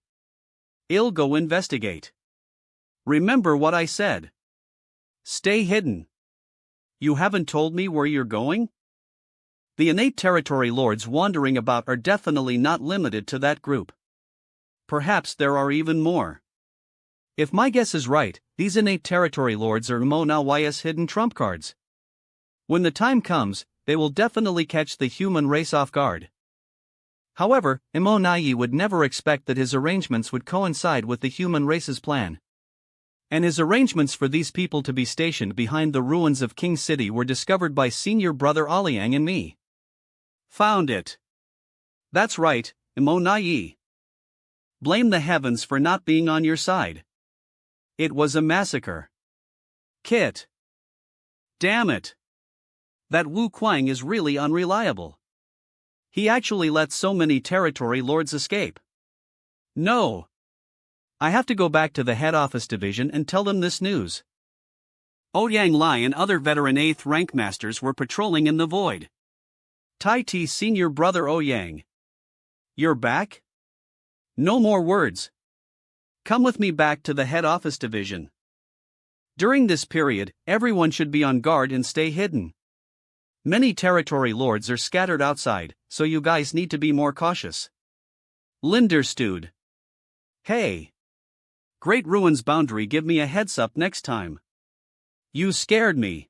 I'll go investigate. Remember what I said. Stay hidden. You haven't told me where you're going? The innate territory lords wandering about are definitely not limited to that group. Perhaps there are even more. If my guess is right, these innate territory lords are Monayi's hidden trump cards. When the time comes, they will definitely catch the human race off guard. However, Monayi would never expect that his arrangements would coincide with the human race's plan. And his arrangements for these people to be stationed behind the ruins of King City were discovered by senior brother Oliang and me. Found it. That's right, Monayi. Blame the heavens for not being on your side. It was a massacre. Kit. Damn it. That Wu Kuang is really unreliable. He actually let so many territory lords escape. No. I have to go back to the head office division and tell them this news. Ouyang Lai and other veteran 8th rank masters were patrolling in the void. Tai Ti senior brother Ouyang. You're back? No more words. Come with me back to the head office division. During this period, everyone should be on guard and stay hidden. Many territory lords are scattered outside, so you guys need to be more cautious. Linderstude. Hey! Great Ruin's boundary, give me a heads up next time. You scared me.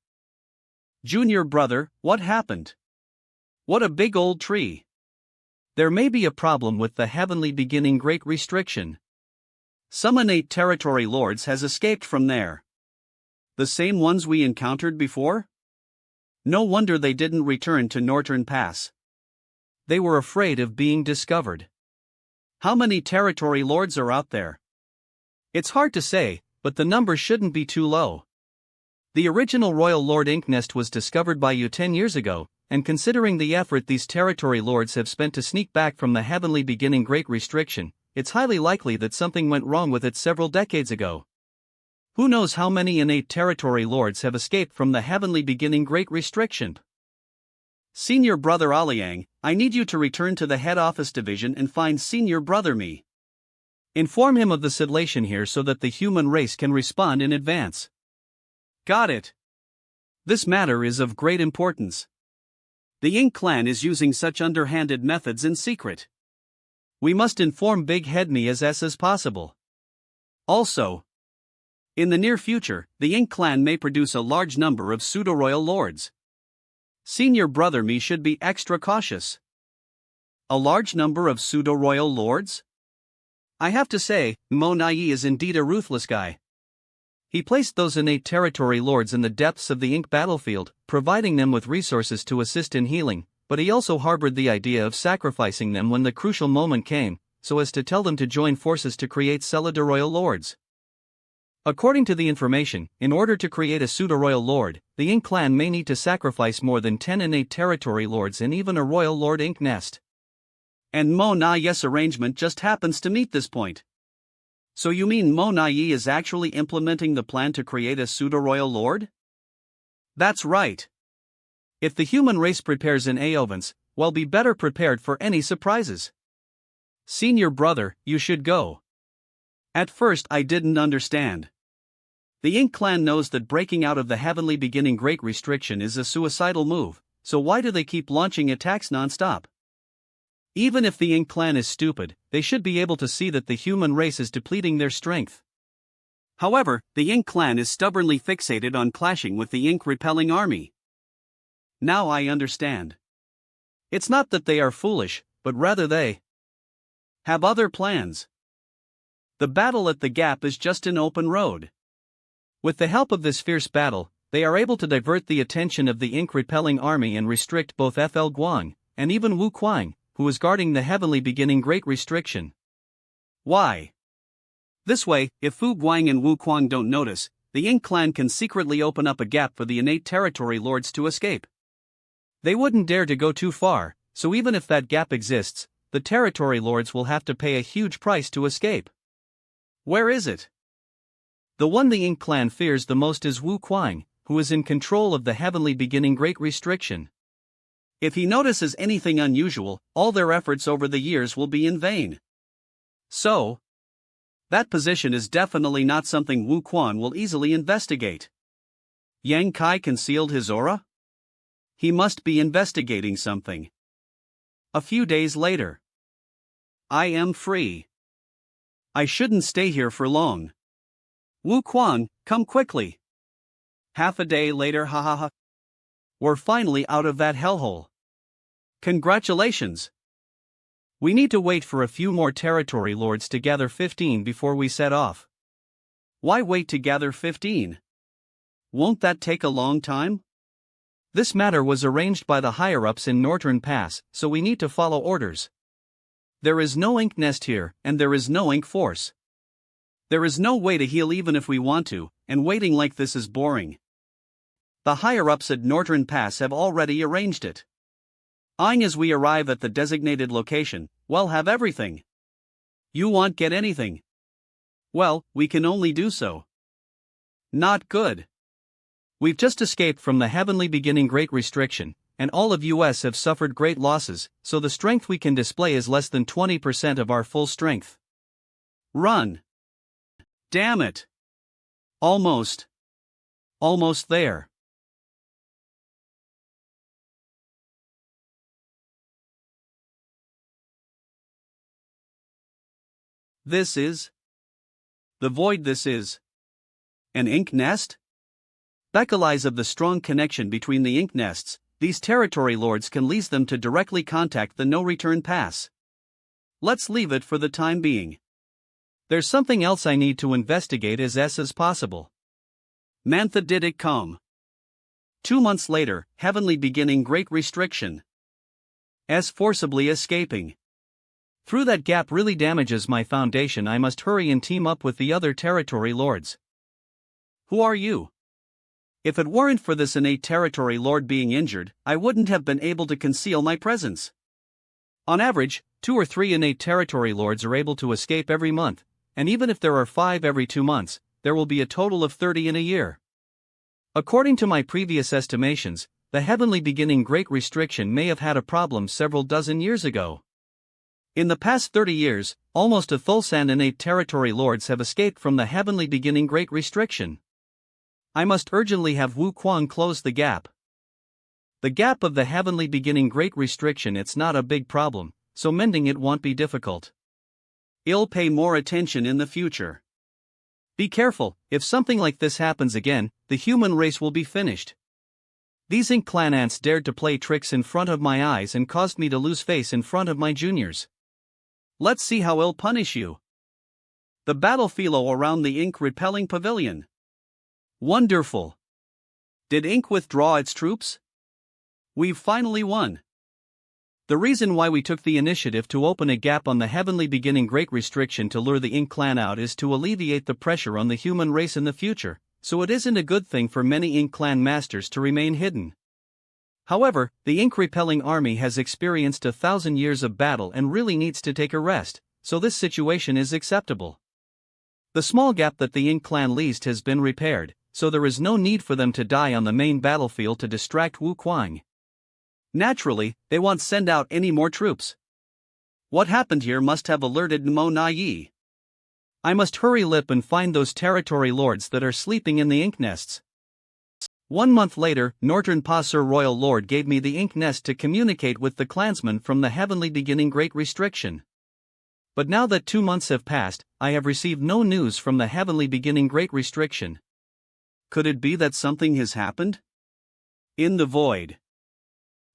Junior brother, what happened? What a big old tree. There may be a problem with the heavenly beginning great restriction. Some innate territory lords has escaped from there. The same ones we encountered before? No wonder they didn't return to Northern Pass. They were afraid of being discovered. How many territory lords are out there? It's hard to say, but the number shouldn't be too low. The original Royal Lord Ink Nest was discovered by you 10 years ago, and considering the effort these territory lords have spent to sneak back from the heavenly beginning great restriction, it's highly likely that something went wrong with it several decades ago. Who knows how many innate territory lords have escaped from the heavenly beginning great restriction? Senior Brother Aliang, I need you to return to the head office division and find Senior Brother Me. Inform him of the situation here so that the human race can respond in advance. Got it. This matter is of great importance. The Ink clan is using such underhanded methods in secret. We must inform Big Head Me as possible. Also, in the near future, the Ink clan may produce a large number of pseudo-royal lords. Senior Brother Me should be extra cautious. A large number of pseudo-royal lords? I have to say, Monayi is indeed a ruthless guy. He placed those innate territory lords in the depths of the Ink battlefield, providing them with resources to assist in healing, but he also harbored the idea of sacrificing them when the crucial moment came, so as to tell them to join forces to create pseudo-royal lords. According to the information, in order to create a pseudo-royal lord, the Ink clan may need to sacrifice more than 10 innate territory lords and even a royal lord Ink nest. And Monayi's arrangement just happens to meet this point. So you mean Monayi is actually implementing the plan to create a pseudo-royal lord? That's right. If the human race prepares in Aovans, we'll be better prepared for any surprises. Senior brother, you should go. At first I didn't understand. The Ink clan knows that breaking out of the heavenly beginning great restriction is a suicidal move, so why do they keep launching attacks non-stop? Even if the Ink clan is stupid, they should be able to see that the human race is depleting their strength. However, the Ink clan is stubbornly fixated on clashing with the Ink repelling army. Now I understand. It's not that they are foolish, but rather they have other plans. The battle at the gap is just an open road. With the help of this fierce battle, they are able to divert the attention of the Ink repelling army and restrict both FL Guang and even Wu Kuang, who is guarding the heavenly beginning great restriction. Why? This way, if Fu Guang and Wu Kuang don't notice, the Ink clan can secretly open up a gap for the innate territory lords to escape. They wouldn't dare to go too far, so even if that gap exists, the territory lords will have to pay a huge price to escape. Where is it? The one the Ink clan fears the most is Wu Kuang, who is in control of the heavenly beginning great restriction. If he notices anything unusual, all their efforts over the years will be in vain. So, that position is definitely not something Wu Kuang will easily investigate. Yang Kai concealed his aura? He must be investigating something. A few days later. I am free. I shouldn't stay here for long. Wu Kuang, come quickly. Half a day later, ha. We're finally out of that hellhole. Congratulations. We need to wait for a few more territory lords to gather 15 before we set off. Why wait to gather 15? Won't that take a long time? This matter was arranged by the higher-ups in Northern Pass, so we need to follow orders. There is no Ink nest here, and there is no Ink force. There is no way to heal even if we want to, and waiting like this is boring. The higher-ups at Northern Pass have already arranged it. As we arrive at the designated location, we'll have everything. You won't get anything. Well, we can only do so. Not good. We've just escaped from the heavenly beginning great restriction, and all of us have suffered great losses, so the strength we can display is less than 20% of our full strength. Run. Damn it. Almost. Almost there. This is the void. This is an ink nest? Beckons of the strong connection between the ink nests, these territory lords can lease them to directly contact the no-return pass. Let's leave it for the time being. There's something else I need to investigate as possible. Mantha did it come. 2 months later, heavenly beginning great restriction. S forcibly escaping. Through that gap really damages my foundation. I must hurry and team up with the other territory lords. Who are you? If it weren't for this innate territory lord being injured, I wouldn't have been able to conceal my presence. On average, 2 or 3 innate territory lords are able to escape every month, and even if there are 5 every 2 months, there will be a total of 30 in a year. According to my previous estimations, the heavenly beginning great restriction may have had a problem several dozen years ago. In the past 30 years, almost 1,000 innate territory lords have escaped from the heavenly beginning great restriction. I must urgently have Wu Quan close the gap. The gap of the heavenly beginning great restriction. It's not a big problem, so mending it won't be difficult. I'll pay more attention in the future. Be careful, if something like this happens again, the human race will be finished. These Ink Clan ants dared to play tricks in front of my eyes and caused me to lose face in front of my juniors. Let's see how I'll punish you. The battle philo around the ink repelling pavilion. Wonderful. Did ink withdraw its troops? We've finally won. The reason why we took the initiative to open a gap on the heavenly beginning great restriction to lure the Ink Clan out is to alleviate the pressure on the human race in the future, so it isn't a good thing for many Ink Clan masters to remain hidden. However, the ink repelling army has experienced 1,000 years of battle and really needs to take a rest, so this situation is acceptable. The small gap that the Ink Clan leased has been repaired, so there is no need for them to die on the main battlefield to distract Wu Quang. Naturally, they won't send out any more troops. What happened here must have alerted Monayi. I must hurry and find those territory lords that are sleeping in the ink nests. 1 month later, Northern Pa Sir Royal Lord gave me the ink nest to communicate with the clansmen from the heavenly beginning great restriction. But now that 2 months have passed, I have received no news from the heavenly beginning great restriction. Could it be that something has happened? In the void.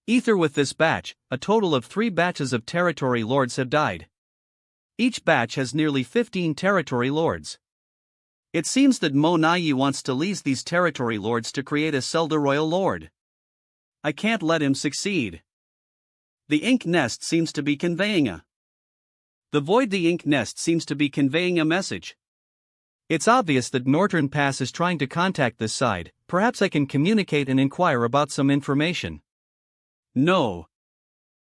Ether with this batch, a total of 3 batches of territory lords have died. Each batch has nearly 15 territory lords. It seems that Monayi wants to lease these territory lords to create a Zelda Royal Lord. I can't let him succeed. The ink nest seems to be conveying a message. It's obvious that Northern Pass is trying to contact this side. Perhaps I can communicate and inquire about some information. No.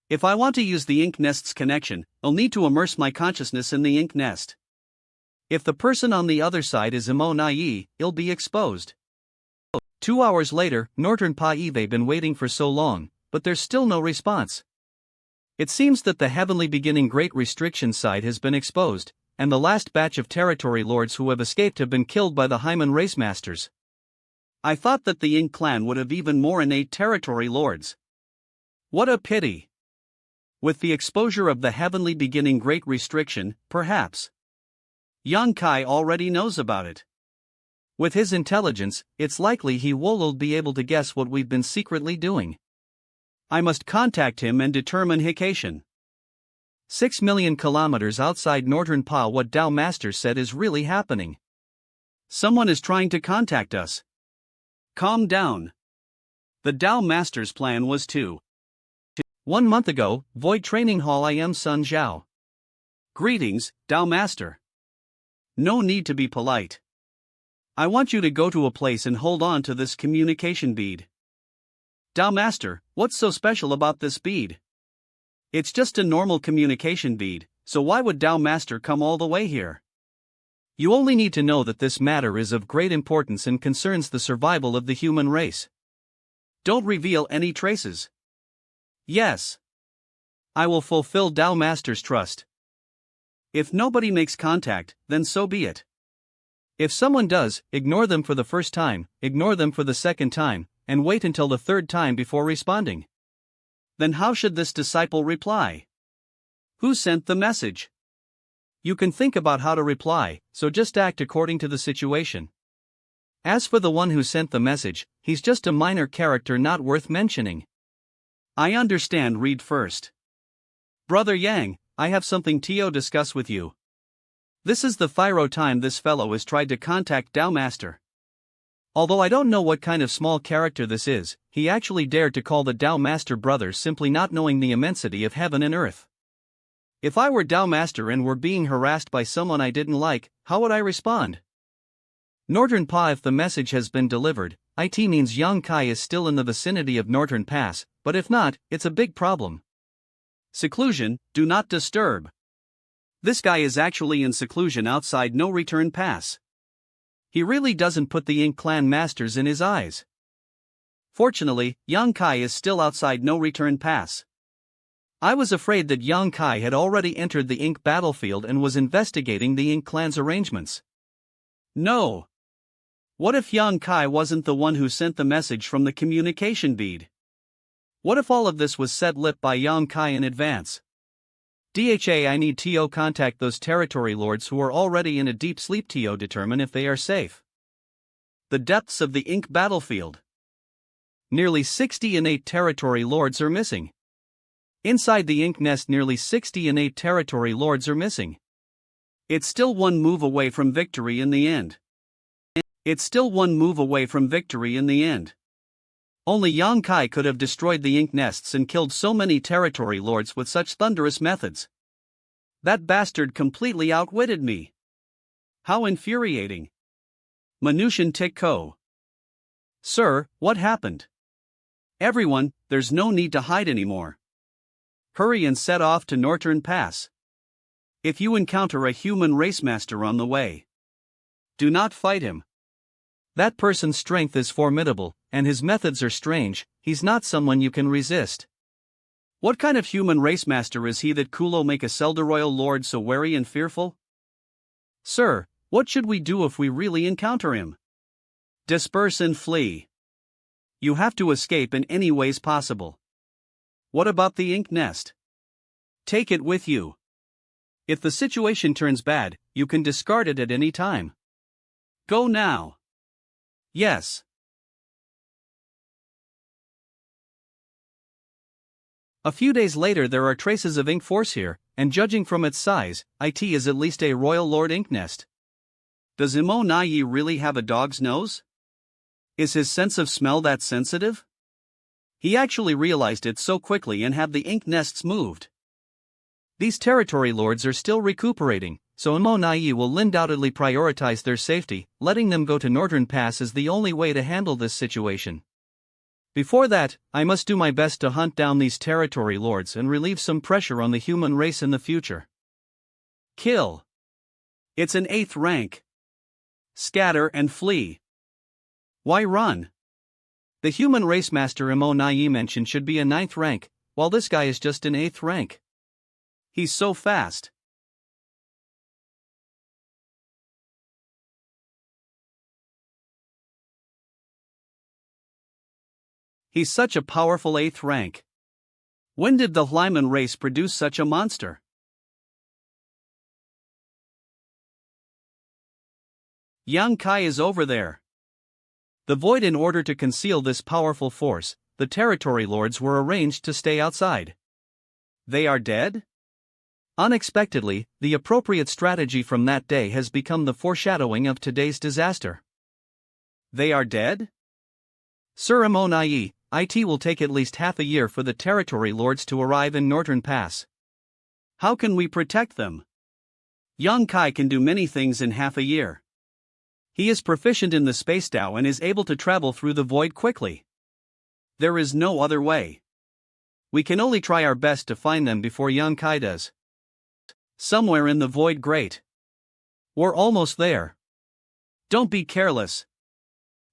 If I want to use the ink nest's connection, I'll need to immerse my consciousness in the ink nest. If the person on the other side is Monayi, it'll be exposed. 2 hours later, Northern Pa they've been waiting for so long, but there's still no response. It seems that the heavenly beginning great restriction side has been exposed, and the last batch of territory lords who have escaped have been killed by the Hyman race masters. I thought that the Ink clan would have even more innate territory lords. What a pity. With the exposure of the heavenly beginning great restriction, perhaps Yang Kai already knows about it. With his intelligence, it's likely he will be able to guess what we've been secretly doing. I must contact him and determine Hikation. 6 million kilometers outside Northern Pa, what Dao Master said is really happening. Someone is trying to contact us. Calm down. The Dao Master's plan was to 1 month ago, Void Training Hall. I am Sun Zhao. Greetings, Dao Master. No need to be polite. I want you to go to a place and hold on to this communication bead. Dao Master, what's so special about this bead? It's just a normal communication bead, so why would Dao Master come all the way here? You only need to know that this matter is of great importance and concerns the survival of the human race. Don't reveal any traces. Yes. I will fulfill Dao Master's trust. If nobody makes contact, then so be it. If someone does, ignore them for the first time, ignore them for the second time, and wait until the third time before responding. Then how should this disciple reply? Who sent the message? You can think about how to reply, so just act according to the situation. As for the one who sent the message, he's just a minor character not worth mentioning. I understand. Read first. Brother Yang, I have something to discuss with you. This is the third time this fellow has tried to contact Dao Master. Although I don't know what kind of small character this is, he actually dared to call the Dao Master brothers simply not knowing the immensity of heaven and earth. If I were Dao Master and were being harassed by someone I didn't like, how would I respond? Northern Pa, if the message has been delivered, it means Yang Kai is still in the vicinity of Northern Pass, but if not, it's a big problem. Seclusion, do not disturb. This guy is actually in seclusion outside No Return Pass. He really doesn't put the Ink Clan masters in his eyes. Fortunately, Yang Kai is still outside No Return Pass. I was afraid that Yang Kai had already entered the Ink battlefield and was investigating the Ink Clan's arrangements. No. What if Yang Kai wasn't the one who sent the message from the communication bead? What if all of this was set lit by Yang Kai in advance? DHA, I need to contact those territory lords who are already in a deep sleep to determine if they are safe. The depths of the Ink battlefield. Nearly 68 territory lords are missing. Inside the Ink nest, nearly 68 territory lords are missing. It's still one move away from victory in the end. Only Yang Kai could have destroyed the Ink nests and killed so many territory lords with such thunderous methods. That bastard completely outwitted me. How infuriating. Manushan Tikko. Sir, what happened? Everyone, there's no need to hide anymore. Hurry and set off to Northern Pass. If you encounter a human race master on the way, do not fight him. That person's strength is formidable, and his methods are strange. He's not someone you can resist. What kind of human race master is he that Kulo make a Selderoyal lord so wary and fearful? Sir, what should we do if we really encounter him? Disperse and flee. You have to escape in any ways possible. What about the Ink nest? Take it with you. If the situation turns bad, you can discard it at any time. Go now. Yes. A few days later, there are traces of Ink force here, and judging from its size, it is at least a Royal Lord Ink nest. Does Monayi really have a dog's nose? Is his sense of smell that sensitive? He actually realized it so quickly and have the Ink nests moved. These territory lords are still recuperating, so Monayi will undoubtedly prioritize their safety. Letting them go to Northern Pass is the only way to handle this situation. Before that, I must do my best to hunt down these territory lords and relieve some pressure on the human race in the future. Kill. It's an 8th rank. Scatter and flee. Why run? The human race master Monayi mentioned should be a 9th rank, while this guy is just an 8th rank. He's so fast. He's such a powerful 8th rank. When did the Lyman race produce such a monster? Yang Kai is over there. The void. In order to conceal this powerful force, the territory lords were arranged to stay outside. They are dead? Unexpectedly, the appropriate strategy from that day has become the foreshadowing of today's disaster. They are dead? Sir Monayi, it will take at least half a year for the territory lords to arrive in Northern Pass. How can we protect them? Yang Kai can do many things in half a year. He is proficient in the space Dao and is able to travel through the void quickly. There is no other way. We can only try our best to find them before Yang Kai does. Somewhere in the void. Great. We're almost there. Don't be careless.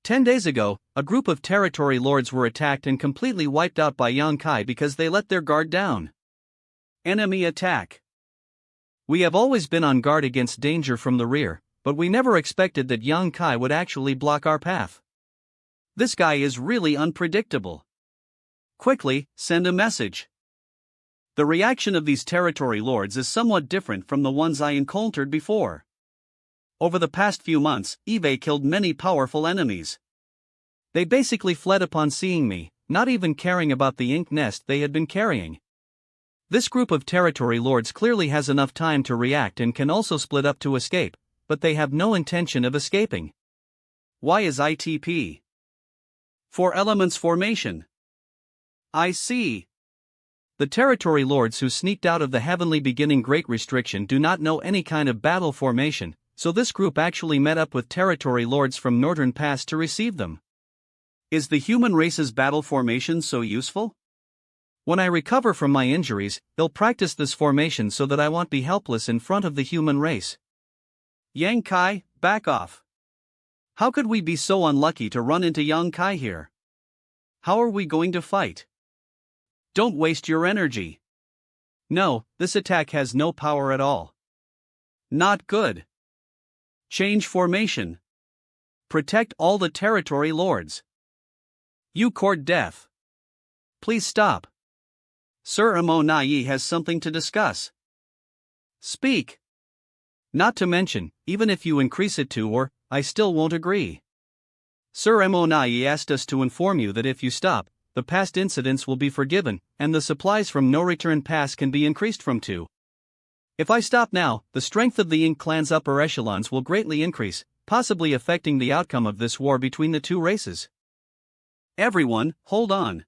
10 days ago, a group of territory lords were attacked and completely wiped out by Yang Kai because they let their guard down. Enemy attack. We have always been on guard against danger from the rear, but we never expected that Yang Kai would actually block our path. This guy is really unpredictable. Quickly, send a message. The reaction of these territory lords is somewhat different from the ones I encountered before. Over the past few months, Eve killed many powerful enemies. They basically fled upon seeing me, not even caring about the ink nest they had been carrying. This group of territory lords clearly has enough time to react and can also split up to escape, but they have no intention of escaping. Why is ITP? For elements formation. I see. The territory lords who sneaked out of the heavenly beginning great restriction do not know any kind of battle formation, so this group actually met up with territory lords from Northern Pass to receive them. Is the human race's battle formation so useful? When I recover from my injuries, they'll practice this formation so that I won't be helpless in front of the human race. Yang Kai, back off. How could we be so unlucky to run into Yang Kai here? How are we going to fight? Don't waste your energy. No, this attack has no power at all. Not good. Change formation. Protect all the territory lords. You court death. Please stop. Sir Monayi has something to discuss. Speak. Not to mention, even if you increase it to or, I still won't agree. Sir Monayi asked us to inform you that if you stop, the past incidents will be forgiven, and the supplies from No Return Pass can be increased from 2. If I stop now, the strength of the Ink clan's upper echelons will greatly increase, possibly affecting the outcome of this war between the two races. Everyone, hold on.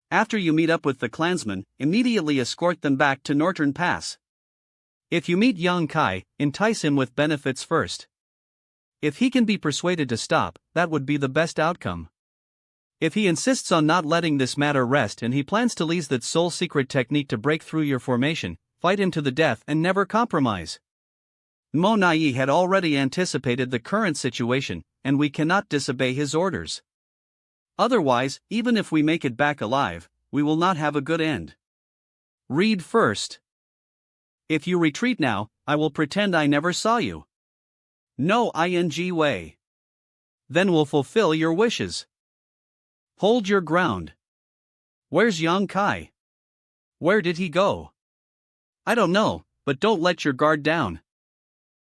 After you meet up with the clansmen, immediately escort them back to Northern Pass. If you meet Yang Kai, entice him with benefits first. If he can be persuaded to stop, that would be the best outcome. If he insists on not letting this matter rest and he plans to use that soul secret technique to break through your formation, fight him to the death and never compromise. Monayi had already anticipated the current situation, and we cannot disobey his orders. Otherwise, even if we make it back alive, we will not have a good end. Read first. If you retreat now, I will pretend I never saw you. No ing way. Then we'll fulfill your wishes. Hold your ground. Where's Yang Kai? Where did he go? I don't know, but don't let your guard down.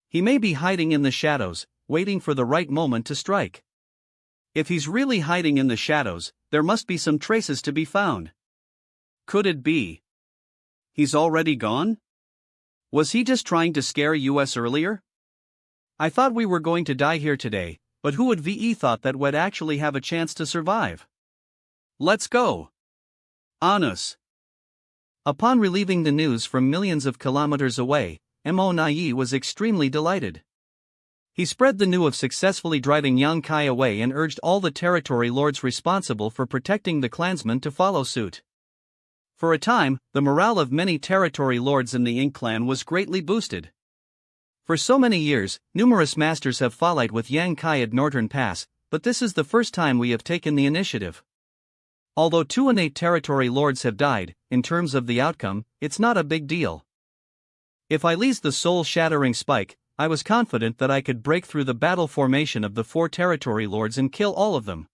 He may be hiding in the shadows, waiting for the right moment to strike. If he's really hiding in the shadows, there must be some traces to be found. Could it be he's already gone? Was he just trying to scare us earlier? I thought we were going to die here today, but who would VE thought that we'd actually have a chance to survive? Let's go. On us. Upon relieving the news from millions of kilometers away, Monayi was extremely delighted. He spread the news of successfully driving Yang Kai away and urged all the territory lords responsible for protecting the clansmen to follow suit. For a time, the morale of many territory lords in the Ink clan was greatly boosted. For so many years, numerous masters have followed with Yang Kai at Northern Pass, but this is the first time we have taken the initiative. Although 2 innate territory lords have died, in terms of the outcome, it's not a big deal. If I leased the soul-shattering spike, I was confident that I could break through the battle formation of the 4 territory lords and kill all of them.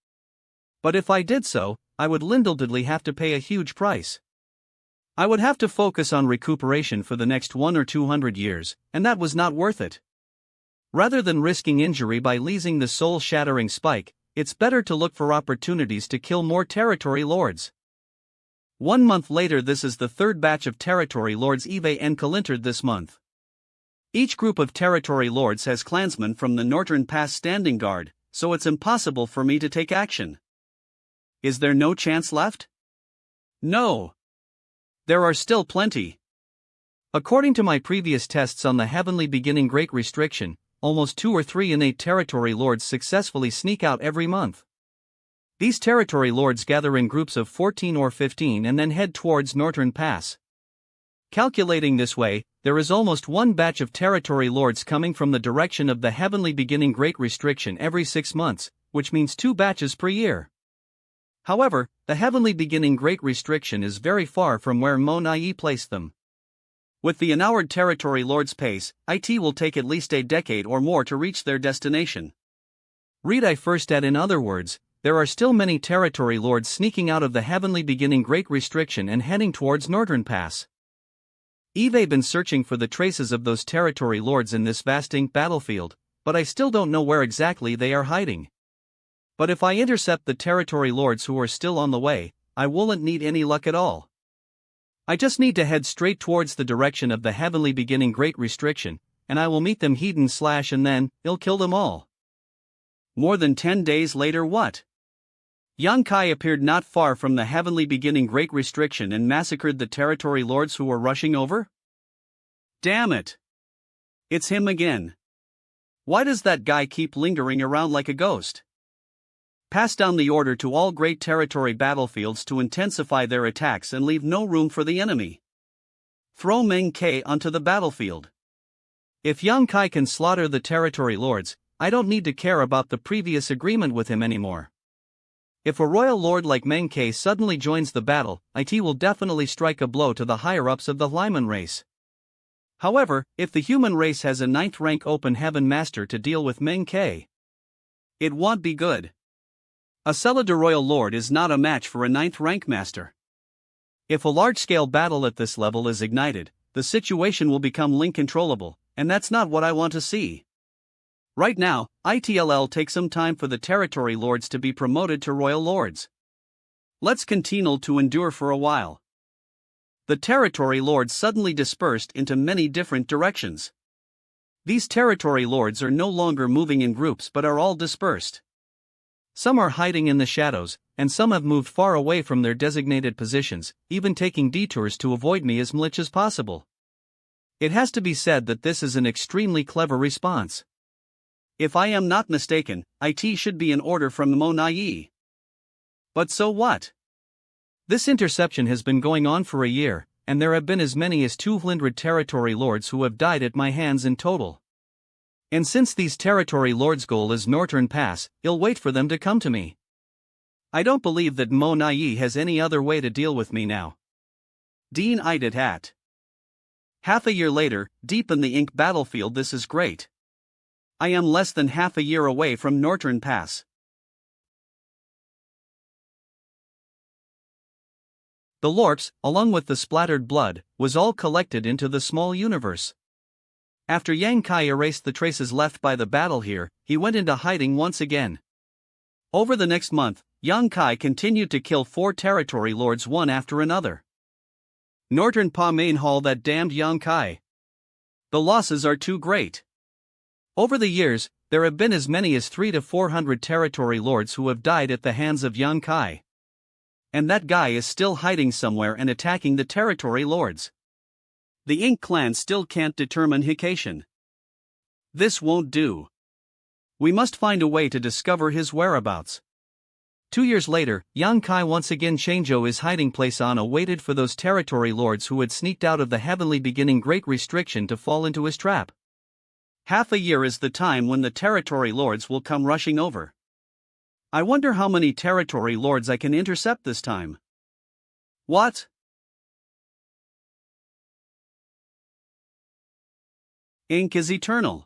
But if I did so, I would undoubtedly have to pay a huge price. I would have to focus on recuperation for the next 100 or 200 years, and that was not worth it. Rather than risking injury by leasing the soul-shattering spike, it's better to look for opportunities to kill more territory lords. 1 month later, this is the 3rd batch of territory lords Eve encountered this month. Each group of territory lords has clansmen from the Northern Pass standing guard, so it's impossible for me to take action. Is there no chance left? No. There are still plenty. According to my previous tests on the heavenly beginning great restriction, almost 2 or 3 innate territory lords successfully sneak out every month. These territory lords gather in groups of 14 or 15 and then head towards Northern Pass. Calculating this way, there is almost 1 batch of territory lords coming from the direction of the heavenly beginning great restriction every 6 months, which means 2 batches per year. However, the heavenly beginning great restriction is very far from where Monayi placed them. With the enamored territory lord's pace, it will take at least a decade or more to reach their destination. Read I first at in other words, there are still many territory lords sneaking out of the heavenly beginning Great Restriction and heading towards Northern Pass. I've been searching for the traces of those territory lords in this vasting battlefield, but I still don't know where exactly they are hiding. But if I intercept the territory lords who are still on the way, I won't need any luck at all. I just need to head straight towards the direction of the heavenly beginning Great Restriction, and I will meet them and then, I'll kill them all. More than 10 days later what? Yang Kai appeared not far from the heavenly beginning Great Restriction and massacred the territory lords who were rushing over? Damn it! It's him again. Why does that guy keep lingering around like a ghost? Pass down the order to all great territory battlefields to intensify their attacks and leave no room for the enemy. Throw Meng Ke onto the battlefield. If Yang Kai can slaughter the territory lords, I don't need to care about the previous agreement with him anymore. If a royal lord like Meng Ke suddenly joins the battle, it will definitely strike a blow to the higher-ups of the Lyman race. However, if the human race has a 9th rank open heaven master to deal with Meng Ke, it won't be good. A Celida royal lord is not a match for a 9th rank master. If a large-scale battle at this level is ignited, the situation will become link-controllable, and that's not what I want to see. Right now, it'll take some time for the territory lords to be promoted to royal lords. Let's continue to endure for a while. The territory lords suddenly dispersed into many different directions. These territory lords are no longer moving in groups but are all dispersed. Some are hiding in the shadows, and some have moved far away from their designated positions, even taking detours to avoid me as much as possible. It has to be said that this is an extremely clever response. If I am not mistaken, it should be an order from Monayi. But so what? This interception has been going on for a year, and there have been as many as 200 territory lords who have died at my hands in total. And since these territory lords' goal is Northern Pass, I'll wait for them to come to me. I don't believe that Monayi has any other way to deal with me now. Dean eyed it at. Half a year later, deep in the ink battlefield. This is great. I am less than half a year away from Northern Pass. The Lorps, along with the splattered blood, was all collected into the small universe. After Yang Kai erased the traces left by the battle here, he went into hiding once again. Over the next month, Yang Kai continued to kill 4 territory lords one after another. Northern Pa main hall that damned Yang Kai. The losses are too great. Over the years, there have been as many as 300 to 400 territory lords who have died at the hands of Yang Kai. And that guy is still hiding somewhere and attacking the territory lords. The Ink clan still can't determine Hikation. This won't do. We must find a way to discover his whereabouts. 2 years later, Yang Kai once again changed his hiding place on waited for those territory lords who had sneaked out of the heavenly beginning Great Restriction to fall into his trap. Half a year is the time when the territory lords will come rushing over. I wonder how many territory lords I can intercept this time. What? Ink is eternal.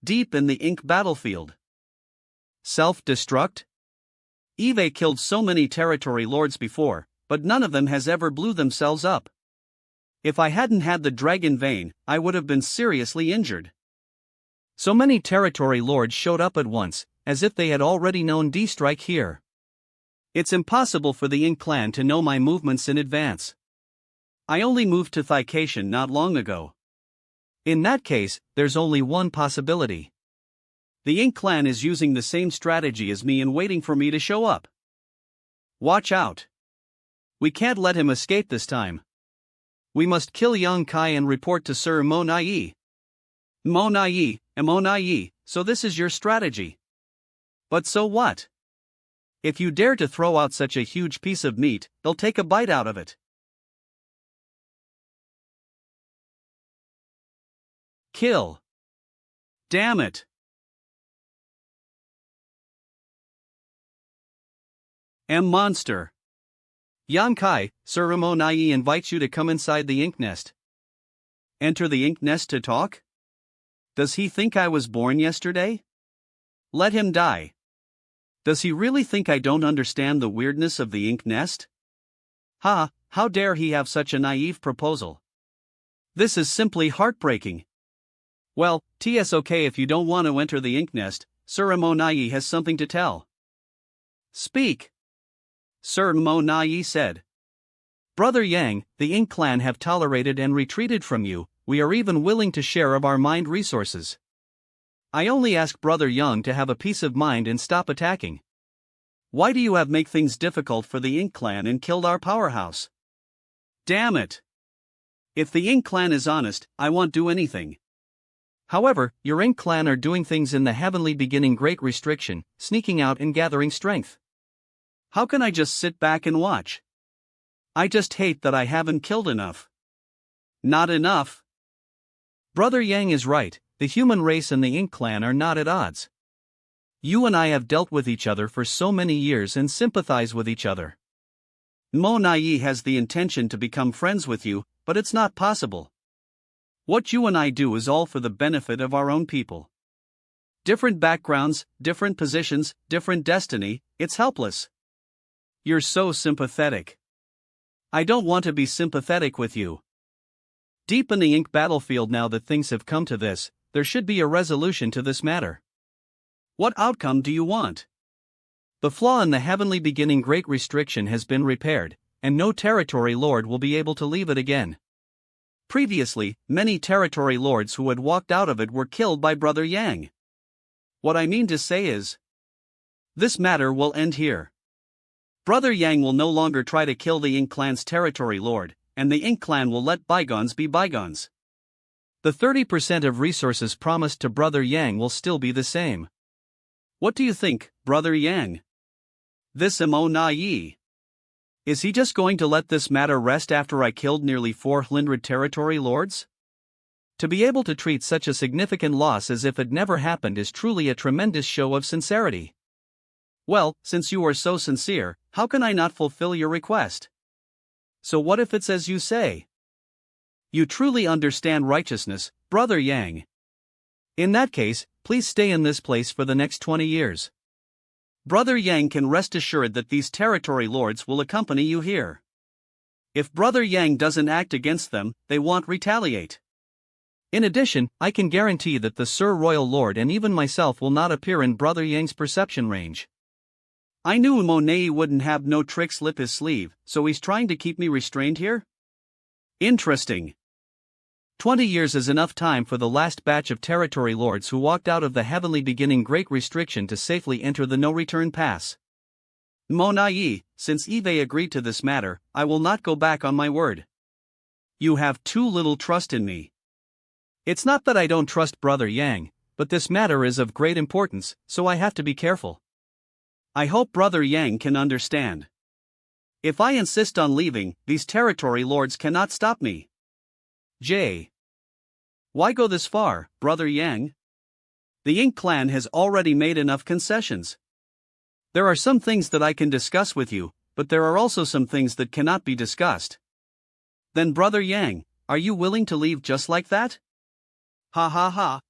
Deep in the ink battlefield. Self-destruct? Eve killed so many territory lords before, but none of them has ever blew themselves up. If I hadn't had the dragon vein, I would have been seriously injured. So many territory lords showed up at once, as if they had already known D-strike here. It's impossible for the Ink clan to know my movements in advance. I only moved to Thikation not long ago. In that case, there's only one possibility. The Ink clan is using the same strategy as me and waiting for me to show up. Watch out. We can't let him escape this time. We must kill Yang Kai and report to Sir Monayi. Monayi, so this is your strategy. But so what? If you dare to throw out such a huge piece of meat, they'll take a bite out of it. Kill. Damn it. Monster. Yan Kai, Sir Monayi invites you to come inside the ink nest. Enter the ink nest to talk? Does he think I was born yesterday? Let him die. Does he really think I don't understand the weirdness of the ink nest? Ha, how dare he have such a naive proposal? This is simply heartbreaking. Well, it's okay if you don't want to enter the ink nest. Sir Monayi has something to tell. Speak. Sir Monayi said. Brother Yang, the Ink clan have tolerated and retreated from you. We are even willing to share of our mind resources. I only ask Brother Yang to have a peace of mind and stop attacking. Why do you have make things difficult for the Ink clan and killed our powerhouse? Damn it. If the Ink clan is honest, I won't do anything. However, your Ink clan are doing things in the heavenly beginning great restriction, sneaking out and gathering strength. How can I just sit back and watch? I just hate that I haven't killed enough. Not enough. Brother Yang is right, the human race and the Ink clan are not at odds. You and I have dealt with each other for so many years and sympathize with each other. Monayi has the intention to become friends with you, but it's not possible. What you and I do is all for the benefit of our own people. Different backgrounds, different positions, different destiny, it's helpless. You're so sympathetic. I don't want to be sympathetic with you. Deep in the Ink battlefield, now that things have come to this, there should be a resolution to this matter. What outcome do you want? The flaw in the heavenly beginning great restriction has been repaired, and no territory lord will be able to leave it again. Previously, many territory lords who had walked out of it were killed by Brother Yang. What I mean to say is, this matter will end here. Brother Yang will no longer try to kill the Ink clan's territory lord, and the Ink clan will let bygones be bygones. The 30% of resources promised to Brother Yang will still be the same. What do you think, Brother Yang? This Monayi. Is he just going to let this matter rest after I killed nearly 400 territory lords? To be able to treat such a significant loss as if it never happened is truly a tremendous show of sincerity. Well, since you are so sincere, how can I not fulfill your request? So what if it's as you say? You truly understand righteousness, Brother Yang. In that case, please stay in this place for the next 20 years. Brother Yang can rest assured that these territory lords will accompany you here. If Brother Yang doesn't act against them, they won't retaliate. In addition, I can guarantee that the Sir Royal Lord and even myself will not appear in Brother Yang's perception range. I knew Monayi wouldn't have no tricks up his sleeve, so he's trying to keep me restrained here? Interesting. 20 years is enough time for the last batch of territory lords who walked out of the heavenly beginning great restriction to safely enter the no-return pass. Monayi, since Eve agreed to this matter, I will not go back on my word. You have too little trust in me. It's not that I don't trust Brother Yang, but this matter is of great importance, so I have to be careful. I hope Brother Yang can understand. If I insist on leaving, these territory lords cannot stop me. Why go this far, Brother Yang? The Ink clan has already made enough concessions. There are some things that I can discuss with you, but there are also some things that cannot be discussed. Then Brother Yang, are you willing to leave just like that? Ha ha ha.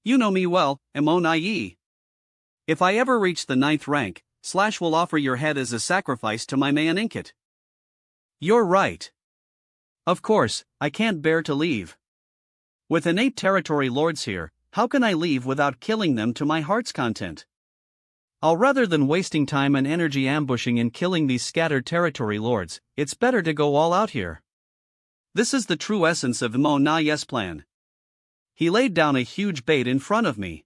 You know me well, Monayi. If I ever reach the 9th rank, / will offer your head as a sacrifice to my mangacaps. You're right. Of course, I can't bear to leave. With 8 territory lords here, how can I leave without killing them to my heart's content? Rather than wasting time and energy ambushing and killing these scattered territory lords, it's better to go all out here. This is the true essence of Monayi's plan. He laid down a huge bait in front of me.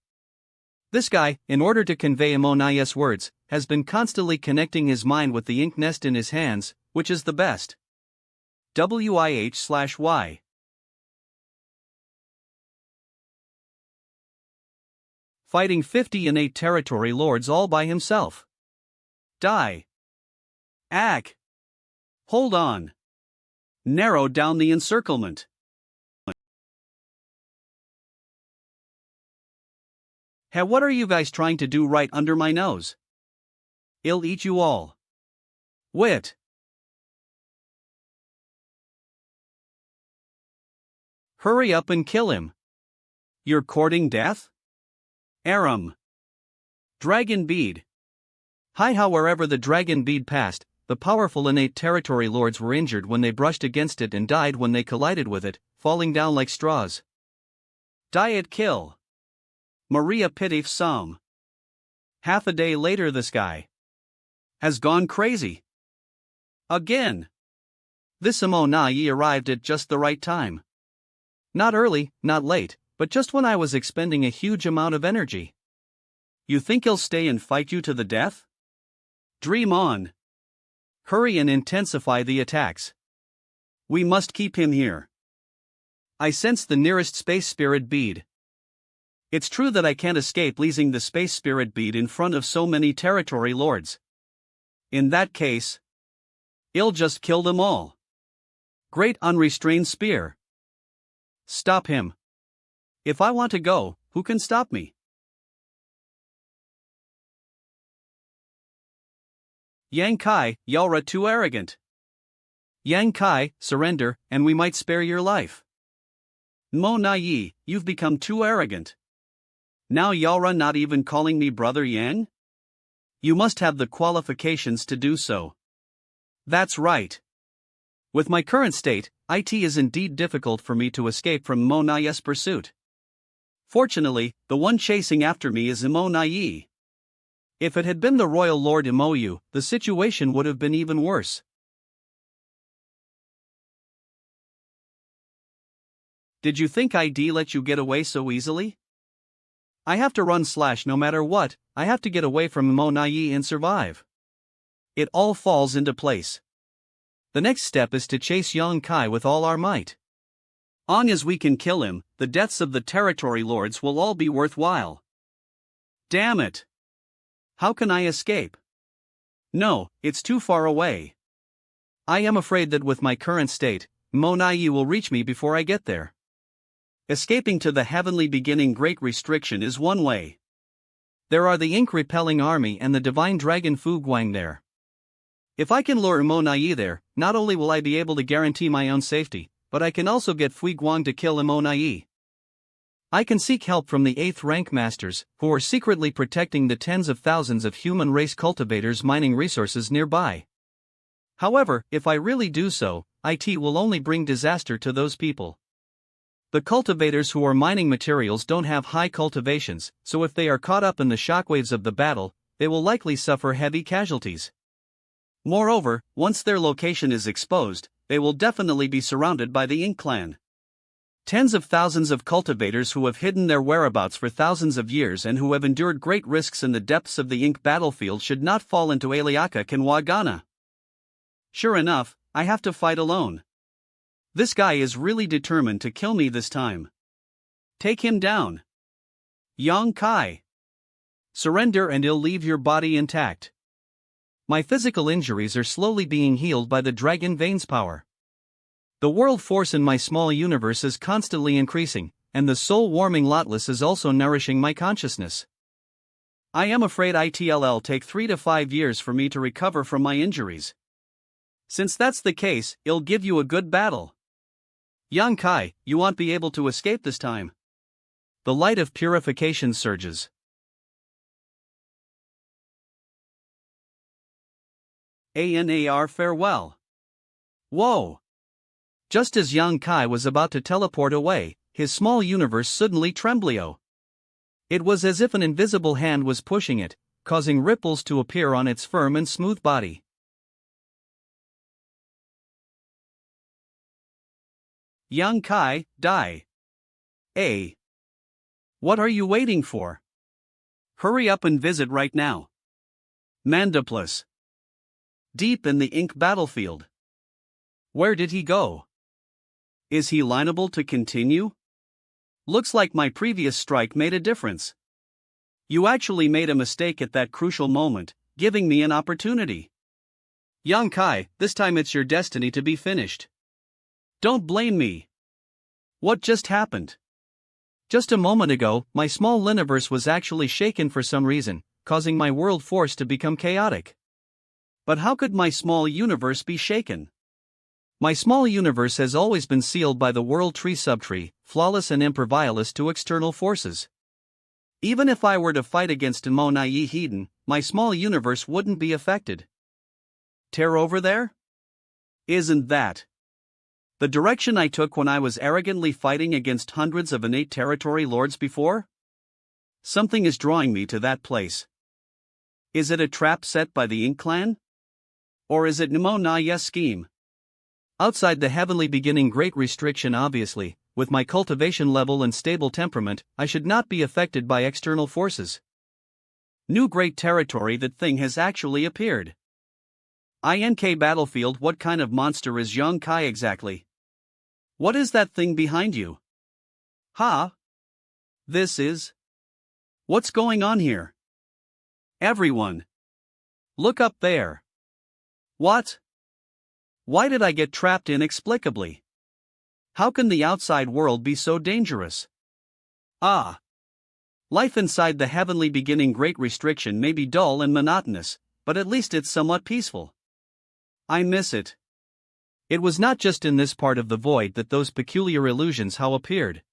This guy, in order to convey Monayi's words, has been constantly connecting his mind with the ink nest in his hands, which is the best. WIH/Y. Fighting 58 territory lords all by himself. Die. Ack. Hold on. Narrow down the encirclement. Hey, what are you guys trying to do right under my nose? I'll eat you all. Wit. Hurry up and kill him. You're courting death? Aram. Dragon bead. Hi how wherever the dragon bead passed, the powerful innate territory lords were injured when they brushed against it and died when they collided with it, falling down like straws. Diet kill. Maria Pitif Psalm. Half a day later the sky has gone crazy. Again. This Monayi arrived at just the right time. Not early, not late, but just when I was expending a huge amount of energy. You think he'll stay and fight you to the death? Dream on. Hurry and intensify the attacks. We must keep him here. I sense the nearest space spirit bead. It's true that I can't escape losing the space spirit bead in front of so many territory lords. In that case, I'll just kill them all. Great unrestrained spear. Stop him. If I want to go, who can stop me? Yang Kai, Yalra too arrogant. Yang Kai, surrender, and we might spare your life. Monayi, you've become too arrogant. Now Yalra not even calling me brother Yang? You must have the qualifications to do so. That's right. With my current state, it is indeed difficult for me to escape from Monayi's pursuit. Fortunately, the one chasing after me is Monayi. If it had been the royal lord Imoyu, the situation would have been even worse. Did you think I'd let you get away so easily? I have to run / no matter what, I have to get away from Monayi and survive. It all falls into place. The next step is to chase Yang Kai with all our might. Long as we can kill him, the deaths of the territory lords will all be worthwhile. Damn it! How can I escape? No, it's too far away. I am afraid that with my current state, Monayi will reach me before I get there. Escaping to the heavenly beginning great restriction is one way. There are the ink-repelling army and the divine dragon Fu Guang there. If I can lure Monayi there, not only will I be able to guarantee my own safety, but I can also get Fu Guang to kill Monayi. I can seek help from the 8th rank masters, who are secretly protecting the tens of thousands of human race cultivators mining resources nearby. However, if I really do so, it will only bring disaster to those people. The cultivators who are mining materials don't have high cultivations, so if they are caught up in the shockwaves of the battle, they will likely suffer heavy casualties. Moreover, once their location is exposed, they will definitely be surrounded by the Ink clan. Tens of thousands of cultivators who have hidden their whereabouts for thousands of years and who have endured great risks in the depths of the Ink battlefield should not fall into Aliaka Kanwagana. Sure enough, I have to fight alone. This guy is really determined to kill me this time. Take him down. Yang Kai. Surrender and he'll leave your body intact. My physical injuries are slowly being healed by the dragon veins power. The world force in my small universe is constantly increasing, and the soul-warming Lotless is also nourishing my consciousness. I am afraid it'll take 3 to 5 years for me to recover from my injuries. Since that's the case, it'll give you a good battle. Yang Kai, you won't be able to escape this time. The light of purification surges. ANAR farewell. Whoa! Just as Yang Kai was about to teleport away, his small universe suddenly trembled. It was as if an invisible hand was pushing it, causing ripples to appear on its firm and smooth body. Yang Kai, die. What are you waiting for? Hurry up and visit right now. Mandiplus. Deep in the Ink battlefield. Where did he go? Is he liable to continue? Looks like my previous strike made a difference. You actually made a mistake at that crucial moment, giving me an opportunity. Yang Kai, this time it's your destiny to be finished. Don't blame me. What just happened? Just a moment ago, my small universe was actually shaken for some reason, causing my world force to become chaotic. But how could my small universe be shaken? My small universe has always been sealed by the world tree subtree, flawless and imperviolous to external forces. Even if I were to fight against Monayi Hedon, my small universe wouldn't be affected. Tear over there? Isn't that the direction I took when I was arrogantly fighting against hundreds of innate territory lords before? Something is drawing me to that place. Is it a trap set by the Ink clan? Or is it Monayi's scheme? Outside the heavenly beginning great restriction, obviously, with my cultivation level and stable temperament, I should not be affected by external forces. New great territory, that thing has actually appeared. INK battlefield, what kind of monster is Yong Kai exactly? What is that thing behind you? Ha! This is... What's going on here? Everyone! Look up there! What? Why did I get trapped inexplicably? How can the outside world be so dangerous? Ah! Life inside the heavenly beginning great restriction may be dull and monotonous, but at least it's somewhat peaceful. I miss it. It was not just in this part of the void that those peculiar illusions how appeared.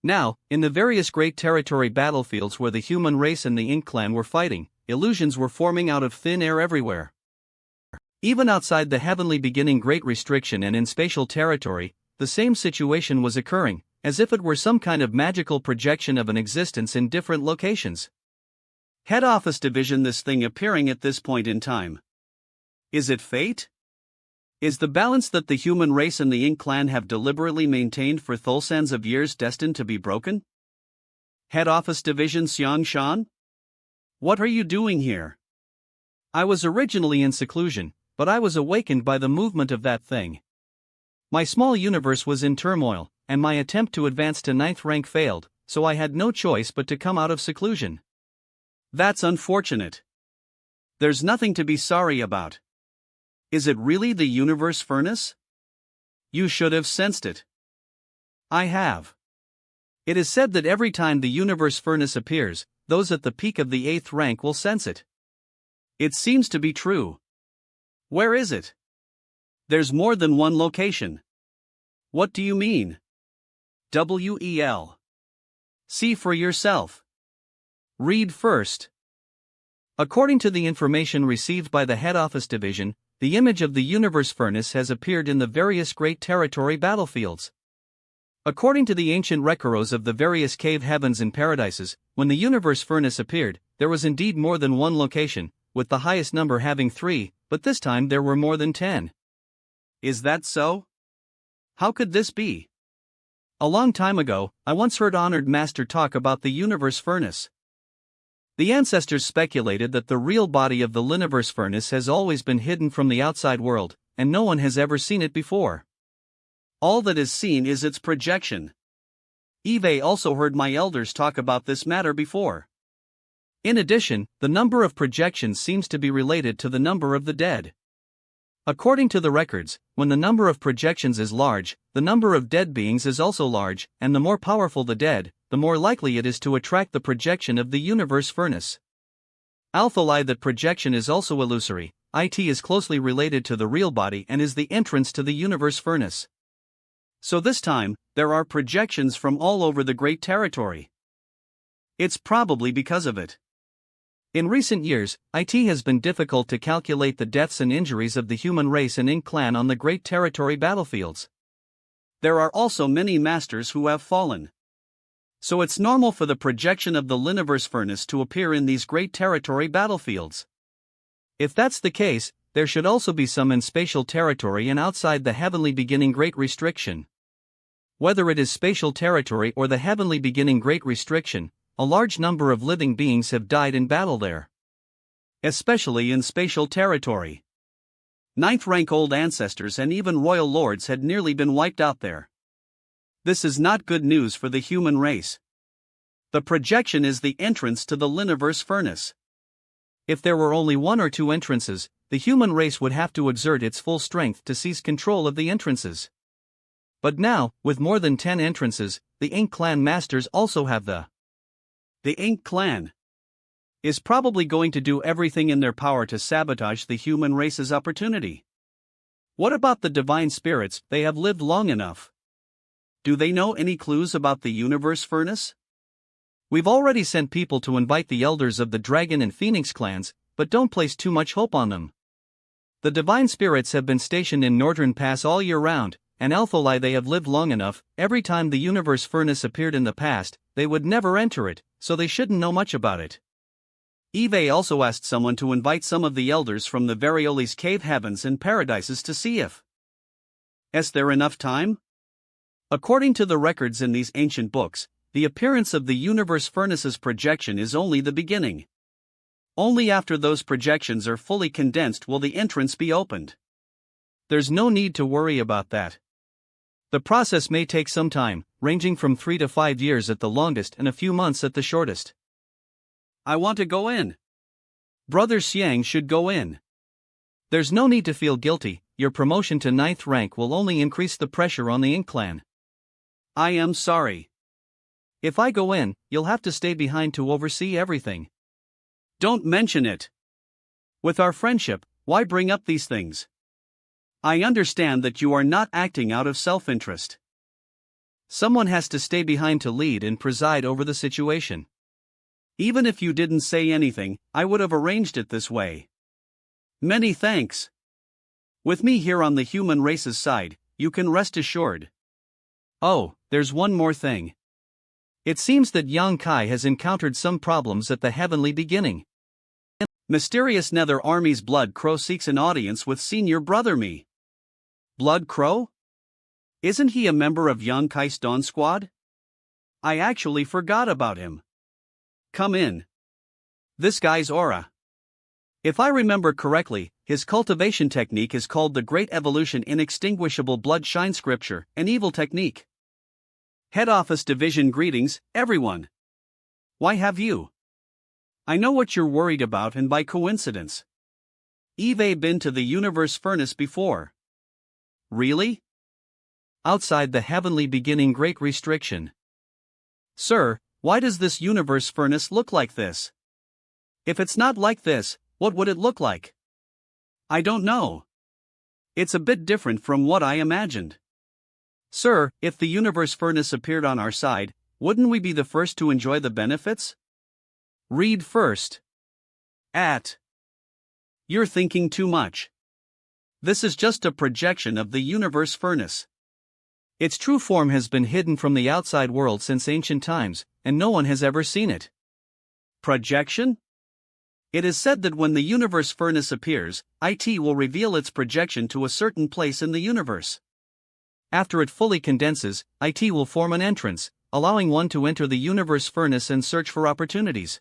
Now, in the various great territory battlefields where the human race and the Ink clan were fighting, illusions were forming out of thin air everywhere. Even outside the heavenly beginning great restriction and in spatial territory, the same situation was occurring, as if it were some kind of magical projection of an existence in different locations. Head office division, this thing appearing at this point in time. Is it fate? Is the balance that the human race and the Ink clan have deliberately maintained for thousands of years destined to be broken? Head office division Xiang Shan? What are you doing here? I was originally in seclusion, but I was awakened by the movement of that thing. My small universe was in turmoil, and my attempt to advance to 9th rank failed, so I had no choice but to come out of seclusion. That's unfortunate. There's nothing to be sorry about. Is it really the universe furnace? You should have sensed it. I have. It is said that every time the universe furnace appears, those at the peak of the 8th rank will sense it. It seems to be true. Where is it? There's more than one location. What do you mean? WEL. See for yourself. Read first. According to the information received by the head office division, the image of the universe furnace has appeared in the various great territory battlefields. According to the ancient records of the various cave heavens and paradises, when the universe furnace appeared, there was indeed more than one location, with the highest number having 3, but this time there were more than 10. Is that so? How could this be? A long time ago, I once heard honored master talk about the universe furnace. The ancestors speculated that the real body of the universe furnace has always been hidden from the outside world, and no one has ever seen it before. All that is seen is its projection. Eve also heard my elders talk about this matter before. In addition, the number of projections seems to be related to the number of the dead. According to the records, when the number of projections is large, the number of dead beings is also large, and the more powerful the dead, the more likely it is to attract the projection of the universe furnace. Alpha lie that projection is also illusory. It is closely related to the real body and is the entrance to the universe furnace. So this time, there are projections from all over the great territory. It's probably because of it. In recent years, it has been difficult to calculate the deaths and injuries of the human race and Ink clan on the great territory battlefields. There are also many masters who have fallen. So it's normal for the projection of the universe furnace to appear in these great territory battlefields. If that's the case, there should also be some in spatial territory and outside the heavenly beginning great restriction. Whether it is spatial territory or the heavenly beginning great restriction, a large number of living beings have died in battle there. Especially in spatial territory. 9th rank old ancestors and even royal lords had nearly been wiped out there. This is not good news for the human race. The projection is the entrance to the universe furnace. If there were only 1 or 2 entrances, the human race would have to exert its full strength to seize control of the entrances. But now, with more than 10 entrances, the Ink clan masters also have the Ink clan is probably going to do everything in their power to sabotage the human race's opportunity. What about the divine spirits? They have lived long enough. Do they know any clues about the universe furnace? We've already sent people to invite the elders of the Dragon and Phoenix clans, but don't place too much hope on them. The divine spirits have been stationed in Northern Pass all year round, and Alphalai they have lived long enough. Every time the universe furnace appeared in the past, they would never enter it, so they shouldn't know much about it. Eve also asked someone to invite some of the elders from the Varioli's cave heavens and paradises to see if is there enough time? According to the records in these ancient books, the appearance of the universe furnace's projection is only the beginning. Only after those projections are fully condensed will the entrance be opened. There's no need to worry about that. The process may take some time, ranging from 3 to 5 years at the longest and a few months at the shortest. I want to go in. Brother Xiang should go in. There's no need to feel guilty. Your promotion to 9th rank will only increase the pressure on the Ink clan. I am sorry. If I go in, you'll have to stay behind to oversee everything. Don't mention it. With our friendship, why bring up these things? I understand that you are not acting out of self-interest. Someone has to stay behind to lead and preside over the situation. Even if you didn't say anything, I would have arranged it this way. Many thanks. With me here on the human race's side, you can rest assured. Oh, there's one more thing. It seems that Yang Kai has encountered some problems at the heavenly beginning. Mysterious Nether Army's Blood Crow seeks an audience with Senior Brother Me. Blood Crow? Isn't he a member of Yang Kai's Dawn Squad? I actually forgot about him. Come in. This guy's aura. If I remember correctly, his cultivation technique is called the Great Evolution Inextinguishable Blood Shine Scripture, an evil technique. Head Office Division greetings, everyone. Why have you? I know what you're worried about, and by coincidence. Eve been to the universe furnace before. Really? Outside the heavenly beginning great restriction. Sir, why does this universe furnace look like this? If it's not like this, what would it look like? I don't know. It's a bit different from what I imagined. Sir, if the universe furnace appeared on our side, wouldn't we be the first to enjoy the benefits? Read first. You're thinking too much. This is just a projection of the universe furnace. Its true form has been hidden from the outside world since ancient times, and no one has ever seen it. Projection? It is said that when the universe furnace appears, it will reveal its projection to a certain place in the universe. After it fully condenses, it will form an entrance, allowing one to enter the universe furnace and search for opportunities.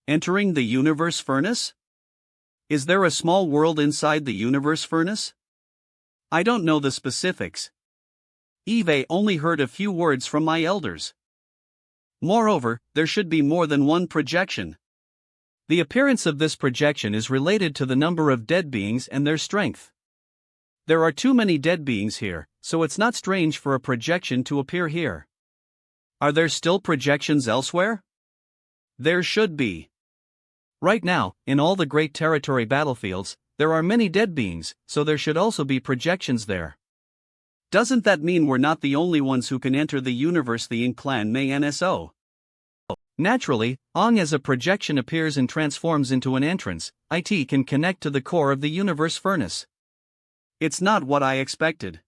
Entering the universe furnace? Is there a small world inside the universe furnace? I don't know the specifics. Eve only heard a few words from my elders. Moreover, there should be more than one projection. The appearance of this projection is related to the number of dead beings and their strength. There are too many dead beings here, so it's not strange for a projection to appear here. Are there still projections elsewhere? There should be. Right now, in all the great territory battlefields, there are many dead beings, so there should also be projections there. Doesn't that mean we're not the only ones who can enter the universe the Ink clan may NSO? Naturally, as a projection appears and transforms into an entrance, it can connect to the core of the universe furnace. It's not what I expected.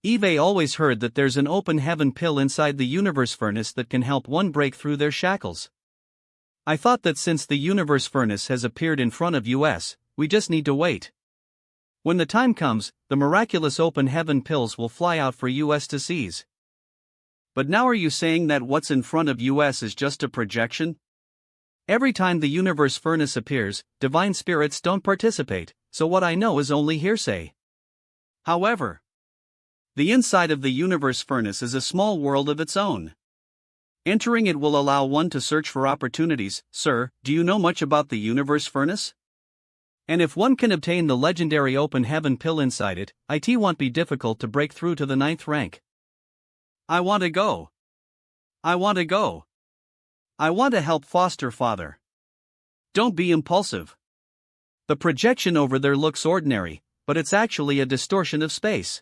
Eve always heard that there's an open heaven pill inside the universe furnace that can help one break through their shackles. I thought that since the universe furnace has appeared in front of us, we just need to wait. When the time comes, the miraculous open heaven pills will fly out for us to seize. But now are you saying that what's in front of us is just a projection? Every time the universe furnace appears, divine spirits don't participate, so what I know is only hearsay. However, the inside of the universe furnace is a small world of its own. Entering it will allow one to search for opportunities. Sir, do you know much about the universe furnace? And if one can obtain the legendary open heaven pill inside it, it won't be difficult to break through to the 9th rank. I want to go. I want to go. I want to help foster father. Don't be impulsive. The projection over there looks ordinary, but it's actually a distortion of space.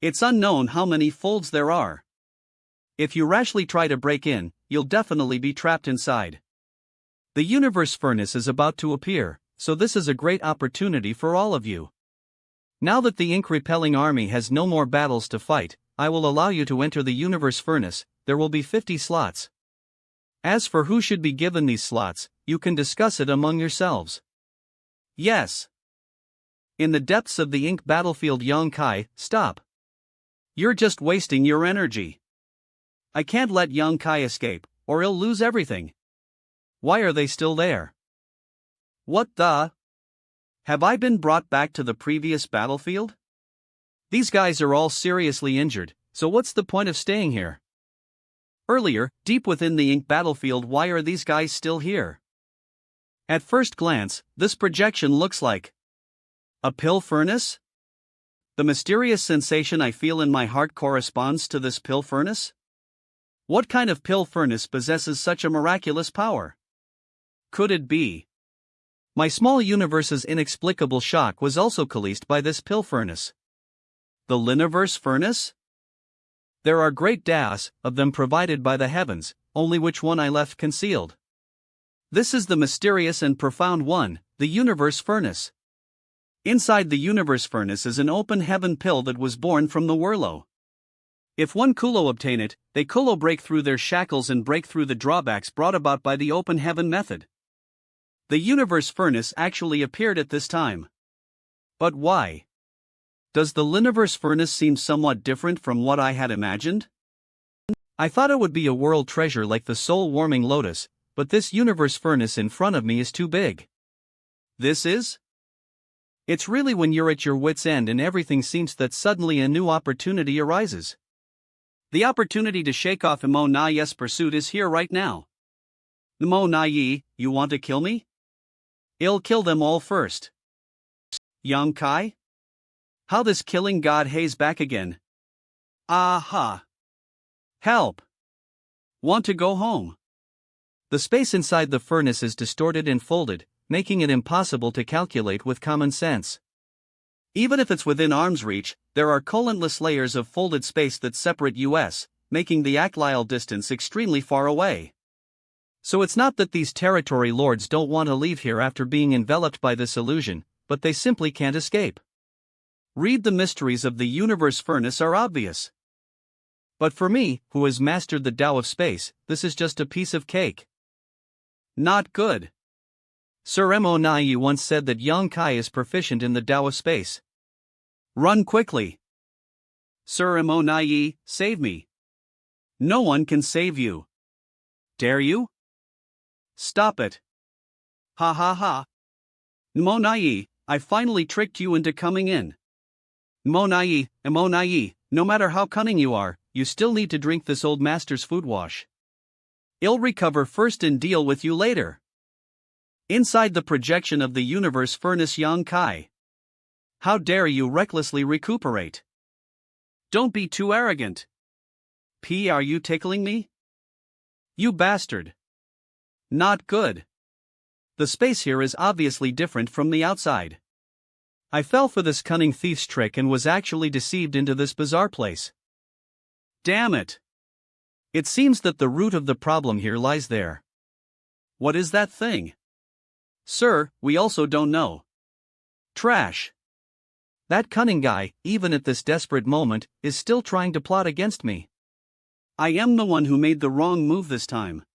It's unknown how many folds there are. If you rashly try to break in, you'll definitely be trapped inside. The universe furnace is about to appear, so this is a great opportunity for all of you. Now that the ink-repelling army has no more battles to fight, I will allow you to enter the universe furnace. There will be 50 slots. As for who should be given these slots, you can discuss it among yourselves. Yes. In the depths of the ink battlefield, Yong-kai, stop. You're just wasting your energy. I can't let Yong-kai escape, or he'll lose everything. Why are they still there? What the? Have I been brought back to the previous battlefield? These guys are all seriously injured, so what's the point of staying here? Earlier, deep within the ink battlefield, why are these guys still here? At first glance, this projection looks like a pill furnace? The mysterious sensation I feel in my heart corresponds to this pill furnace? What kind of pill furnace possesses such a miraculous power? Could it be? My small universe's inexplicable shock was also caused by this pill furnace. The Liniverse furnace? There are great das of them provided by the heavens, only which one I left concealed. This is the mysterious and profound one, the universe furnace. Inside the universe furnace is an open heaven pill that was born from the Wurlo. If one Kulo obtain it, they Kulo break through their shackles and break through the drawbacks brought about by the open heaven method. The universe furnace actually appeared at this time. But why? Does the Liniverse furnace seem somewhat different from what I had imagined? I thought it would be a world treasure like the soul-warming lotus, but this universe furnace in front of me is too big. This is? It's really when you're at your wit's end and everything seems that suddenly a new opportunity arises. The opportunity to shake off Monayi's pursuit is here right now. Monayi, you want to kill me? I'll kill them all first. Yong-kai? How this killing god haze back again? Aha! Help! Want to go home? The space inside the furnace is distorted and folded, making it impossible to calculate with common sense. Even if it's within arm's reach, there are countless layers of folded space that separate us, making the Aclyle distance extremely far away. So it's not that these territory lords don't want to leave here after being enveloped by this illusion, but they simply can't escape. Read the mysteries of the universe furnace are obvious. But for me, who has mastered the Tao of space, this is just a piece of cake. Not good. Sir Monayi once said that Yong-kai is proficient in the Tao of space. Run quickly. Sir Monayi, save me. No one can save you. Dare you? Stop it. Ha ha ha. Monayi, I finally tricked you into coming in. Monayi, no matter how cunning you are, you still need to drink this old master's food wash. I'll recover first and deal with you later. Inside the projection of the universe furnace, Yong-kai. How dare you recklessly recuperate? Don't be too arrogant. Are you tickling me? You bastard. Not good. The space here is obviously different from the outside. I fell for this cunning thief's trick and was actually deceived into this bizarre place. Damn it. It seems that the root of the problem here lies there. What is that thing? Sir, we also don't know. Trash. That cunning guy, even at this desperate moment, is still trying to plot against me. I am the one who made the wrong move this time.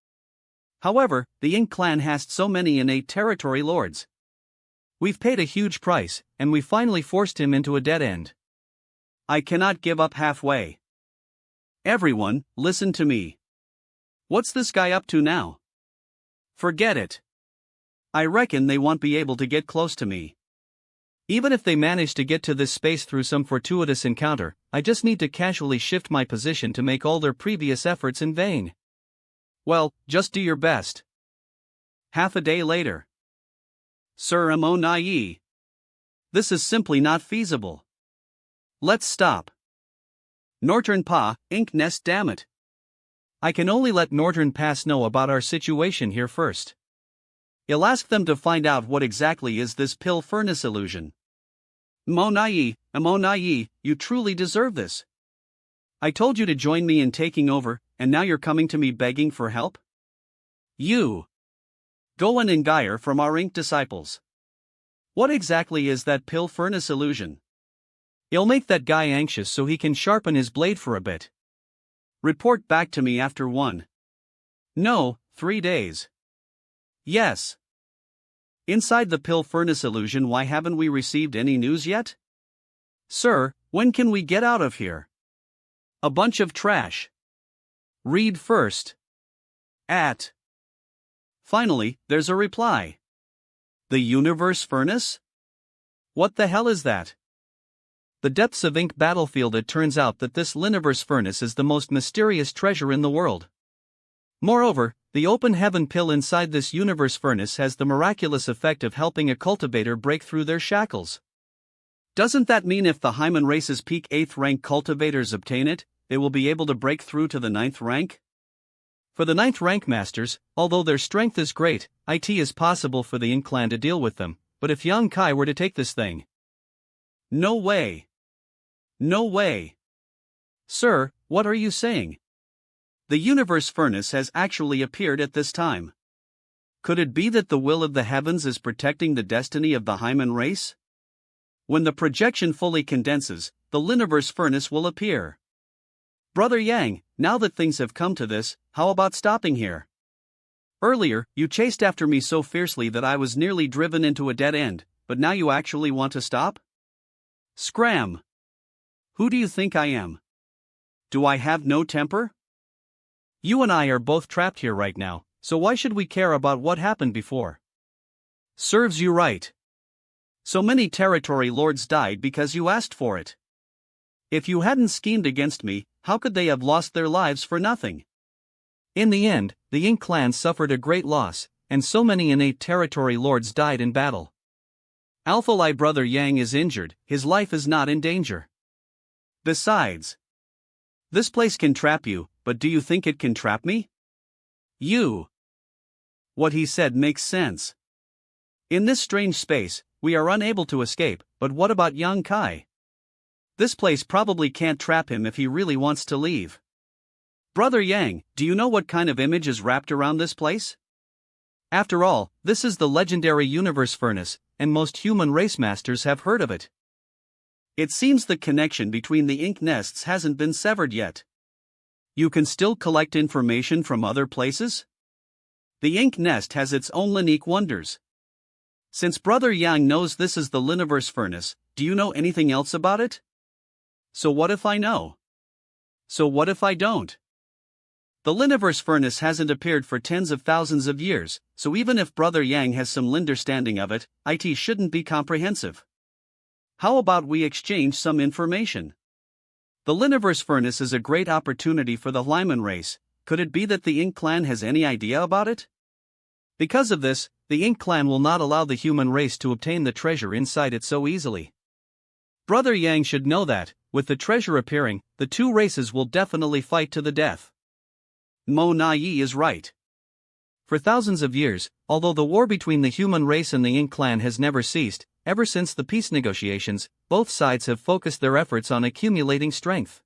However, the Ink clan has so many innate territory lords. We've paid a huge price, and we finally forced him into a dead end. I cannot give up halfway. Everyone, listen to me. What's this guy up to now? Forget it. I reckon they won't be able to get close to me. Even if they manage to get to this space through some fortuitous encounter, I just need to casually shift my position to make all their previous efforts in vain. Well, just do your best. Half a day later. Sir Monayi. This is simply not feasible. Let's stop. Northern Pa, Ink Nest, damn it. I can only let Northern Pass know about our situation here first. I'll ask them to find out what exactly is this pill furnace illusion. Monayi, you truly deserve this. I told you to join me in taking over, and now you're coming to me begging for help? You. Goen and Geyer from our ink disciples. What exactly is that pill furnace illusion? It'll make that guy anxious so he can sharpen his blade for a bit. Report back to me after 3 days. Yes. Inside the pill furnace illusion, why haven't we received any news yet? Sir, when can we get out of here? A bunch of trash. Read first. Finally, there's a reply. The universe furnace? What the hell is that? The depths of ink battlefield. It turns out that this Liniverse furnace is the most mysterious treasure in the world. Moreover, the open heaven pill inside this universe furnace has the miraculous effect of helping a cultivator break through their shackles. Doesn't that mean if the Hyman race's peak 8th rank cultivators obtain it, they will be able to break through to the 9th rank? For the 9th rank masters, although their strength is great, it is possible for the Ink clan to deal with them, but if Yang Kai were to take this thing... No way. No way. Sir, what are you saying? The universe furnace has actually appeared at this time. Could it be that the will of the heavens is protecting the destiny of the Hyman race? When the projection fully condenses, the Liniverse furnace will appear. Brother Yang, now that things have come to this, how about stopping here? Earlier, you chased after me so fiercely that I was nearly driven into a dead end, but now you actually want to stop? Scram! Who do you think I am? Do I have no temper? You and I are both trapped here right now, so why should we care about what happened before? Serves you right. So many territory lords died because you asked for it. If you hadn't schemed against me, how could they have lost their lives for nothing? In the end, the Ink clan suffered a great loss, and so many innate territory lords died in battle. Alpha Brother Yang is injured, his life is not in danger. Besides, this place can trap you, but do you think it can trap me? You. What he said makes sense. In this strange space, we are unable to escape, but what about Yang Kai? This place probably can't trap him if he really wants to leave. Brother Yang, do you know what kind of image is wrapped around this place? After all, this is the legendary universe furnace, and most human race masters have heard of it. It seems the connection between the ink nests hasn't been severed yet. You can still collect information from other places? The ink nest has its own unique wonders. Since Brother Yang knows this is the Liniverse furnace, do you know anything else about it? So what if I know? So what if I don't? The Liniverse furnace hasn't appeared for tens of thousands of years, so even if Brother Yang has some understanding of it, it shouldn't be comprehensive. How about we exchange some information? The Liniverse furnace is a great opportunity for the Hyman race. Could it be that the Ink clan has any idea about it? Because of this, the Ink clan will not allow the human race to obtain the treasure inside it so easily. Brother Yang should know that, with the treasure appearing, the two races will definitely fight to the death. Monayi is right. For thousands of years, although the war between the human race and the Ink clan has never ceased, ever since the peace negotiations, both sides have focused their efforts on accumulating strength.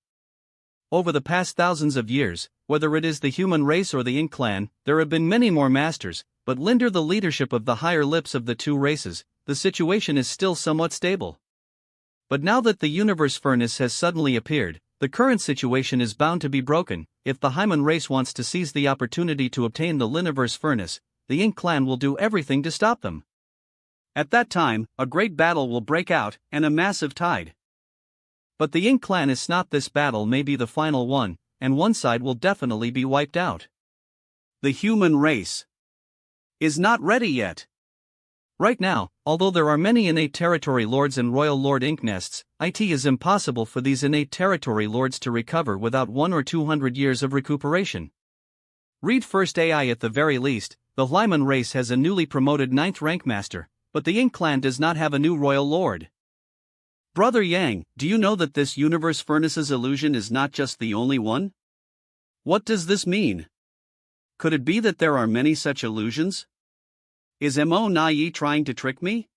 Over the past thousands of years, whether it is the human race or the Ink clan, there have been many more masters, but under the leadership of the higher lips of the two races, the situation is still somewhat stable. But now that the universe furnace has suddenly appeared, the current situation is bound to be broken. If the Hyman race wants to seize the opportunity to obtain the Liniverse furnace, the Ink clan will do everything to stop them. At that time, a great battle will break out, and a massive tide. But the Ink clan is not. This battle may be the final one, and one side will definitely be wiped out. The human race is not ready yet. Right now, although there are many innate territory lords and royal lord ink nests, it is impossible for these innate territory lords to recover without 100 or 200 years of recuperation. Read first. At the very least, the Hyman race has a newly promoted 9th rank master, but the Ink clan does not have a new royal lord. Brother Yang, do you know that this universe furnace's illusion is not just the only one? What does this mean? Could it be that there are many such illusions? Is Monayi trying to trick me?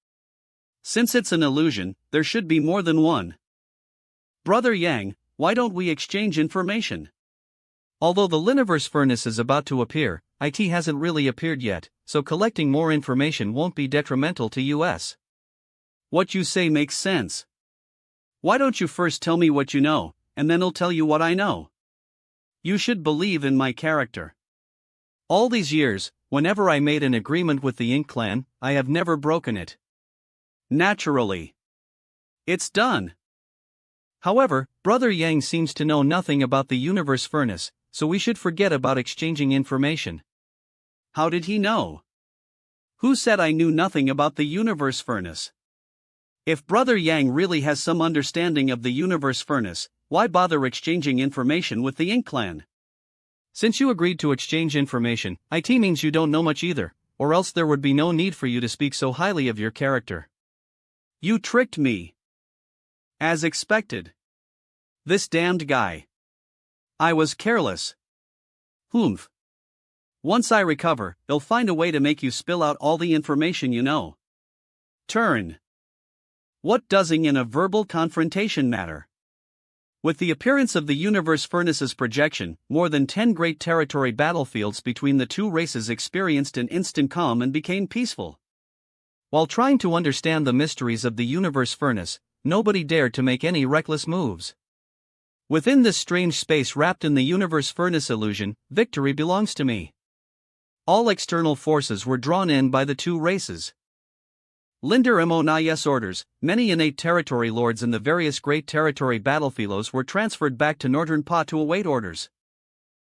Since it's an illusion, there should be more than one. Brother Yang, why don't we exchange information? Although the Liniverse furnace is about to appear, IT hasn't really appeared yet, so collecting more information won't be detrimental to US. What you say makes sense. Why don't you first tell me what you know, and then I'll tell you what I know? You should believe in my character. All these years, whenever I made an agreement with the Ink clan, I have never broken it. Naturally. It's done. However, Brother Yang seems to know nothing about the universe furnace, so we should forget about exchanging information. How did he know? Who said I knew nothing about the universe furnace? If Brother Yang really has some understanding of the universe furnace, why bother exchanging information with the Ink clan? Since you agreed to exchange information, IT means you don't know much either, or else there would be no need for you to speak so highly of your character. You tricked me. As expected. This damned guy. I was careless. Humph. Once I recover, they'll find a way to make you spill out all the information you know. Turn. What doesn't in a verbal confrontation matter? With the appearance of the universe furnace's projection, more than 10 great territory battlefields between the two races experienced an instant calm and became peaceful. While trying to understand the mysteries of the universe furnace, nobody dared to make any reckless moves. Within this strange space wrapped in the universe furnace illusion, victory belongs to me. All external forces were drawn in by the two races. Linder Monayi's orders, many innate territory lords in the various great territory battlefields were transferred back to Northern Pa to await orders.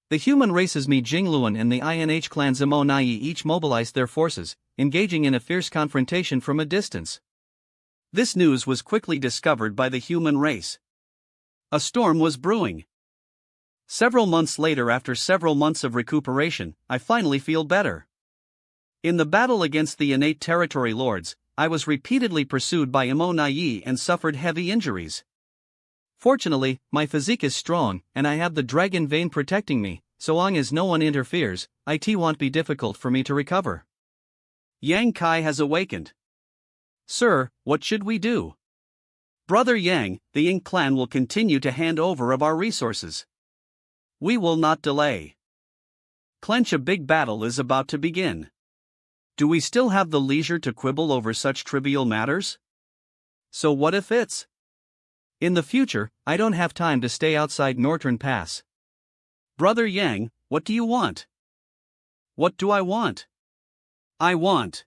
The human races Mi Jingluan and the INH clans Monayi each mobilized their forces, engaging in a fierce confrontation from a distance. This news was quickly discovered by the human race. A storm was brewing. Several months later, after several months of recuperation, I finally feel better. In the battle against the innate territory lords, I was repeatedly pursued by Monayi and suffered heavy injuries. Fortunately, my physique is strong, and I have the dragon vein protecting me, so long as no one interferes, it won't be difficult for me to recover. Yang Kai has awakened. Sir, what should we do? Brother Yang, the Ink clan will continue to hand over of our resources. We will not delay. Clench, a big battle is about to begin. Do we still have the leisure to quibble over such trivial matters? So what if it's? In the future, I don't have time to stay outside Northern Pass. Brother Yang, what do you want? What do I want? I want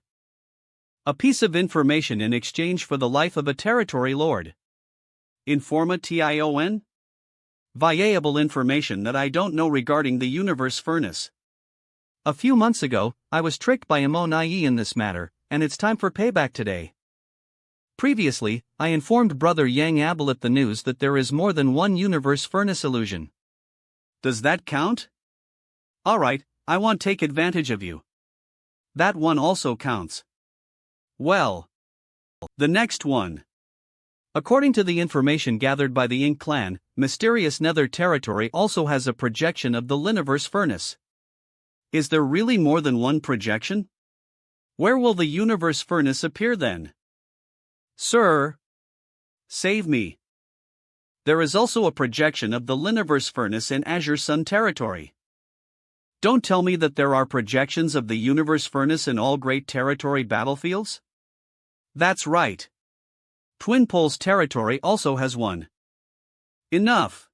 a piece of information in exchange for the life of a territory lord. Information? Viable information that I don't know regarding the universe furnace. A few months ago, I was tricked by Monayi in this matter, and it's time for payback today. Previously, I informed Brother Yang Abelet the news that there is more than one universe furnace illusion. Does that count? Alright, I won't take advantage of you. That one also counts. Well, the next one. According to the information gathered by the Ink clan, mysterious Nether territory also has a projection of the Liniverse furnace. Is there really more than one projection? Where will the universe furnace appear then? Sir, save me. There is also a projection of the Liniverse furnace in Azure Sun territory. Don't tell me that there are projections of the universe furnace in all great territory battlefields? That's right. Twin Poles territory also has one. Enough.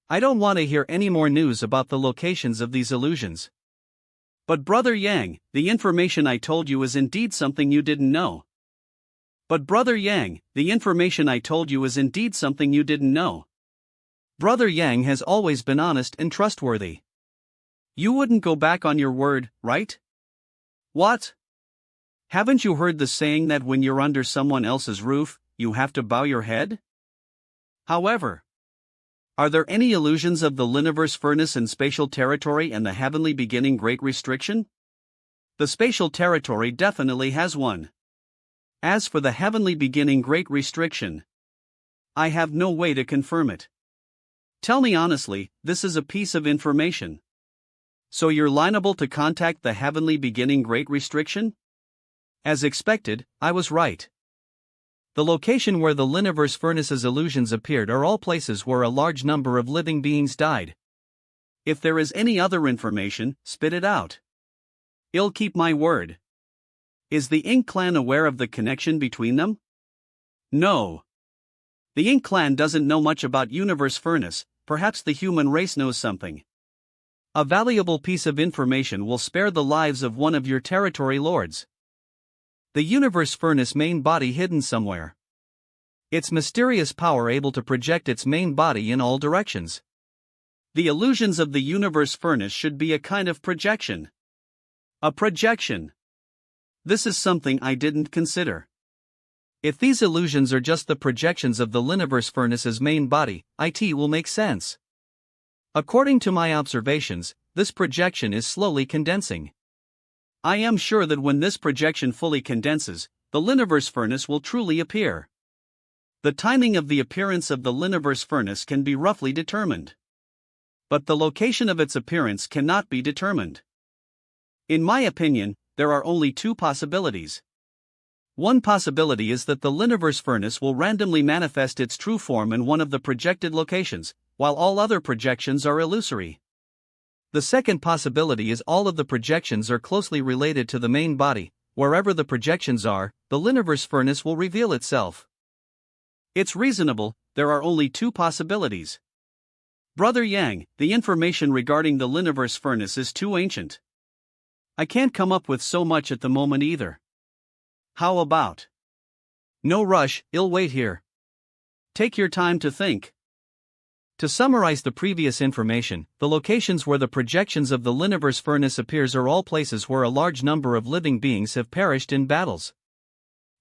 I don't want to hear any more news about the locations of these illusions. But Brother Yang, the information I told you is indeed something you didn't know. Brother Yang has always been honest and trustworthy. You wouldn't go back on your word, right? What? Haven't you heard the saying that when you're under someone else's roof, you have to bow your head? However, are there any illusions of the Liniverse furnace in spatial territory and the heavenly beginning great restriction? The spatial territory definitely has one. As for the heavenly beginning great restriction, I have no way to confirm it. Tell me honestly, this is a piece of information. So you're liable to contact the heavenly beginning great restriction? As expected, I was right. The location where the Liniverse Furnace's illusions appeared are all places where a large number of living beings died. If there is any other information, spit it out. I'll keep my word. Is the Ink clan aware of the connection between them? No. The Ink clan doesn't know much about Universe Furnace, perhaps the human race knows something. A valuable piece of information will spare the lives of one of your territory lords. The Universe Furnace main body hidden somewhere. Its mysterious power able to project its main body in all directions. The illusions of the Universe Furnace should be a kind of projection. A projection. This is something I didn't consider. If these illusions are just the projections of the Liniverse Furnace's main body, it will make sense. According to my observations, this projection is slowly condensing. I am sure that when this projection fully condenses, the Liniverse Furnace will truly appear. The timing of the appearance of the Liniverse Furnace can be roughly determined. But the location of its appearance cannot be determined. In my opinion, there are only two possibilities. One possibility is that the Liniverse Furnace will randomly manifest its true form in one of the projected locations, while all other projections are illusory. The second possibility is all of the projections are closely related to the main body. Wherever the projections are, the Liniverse Furnace will reveal itself. It's reasonable, there are only two possibilities. Brother Yang, the information regarding the Liniverse Furnace is too ancient. I can't come up with so much at the moment either. How about? No rush, I'll wait here. Take your time to think. To summarize the previous information, the locations where the projections of the Liniverse Furnace appears are all places where a large number of living beings have perished in battles.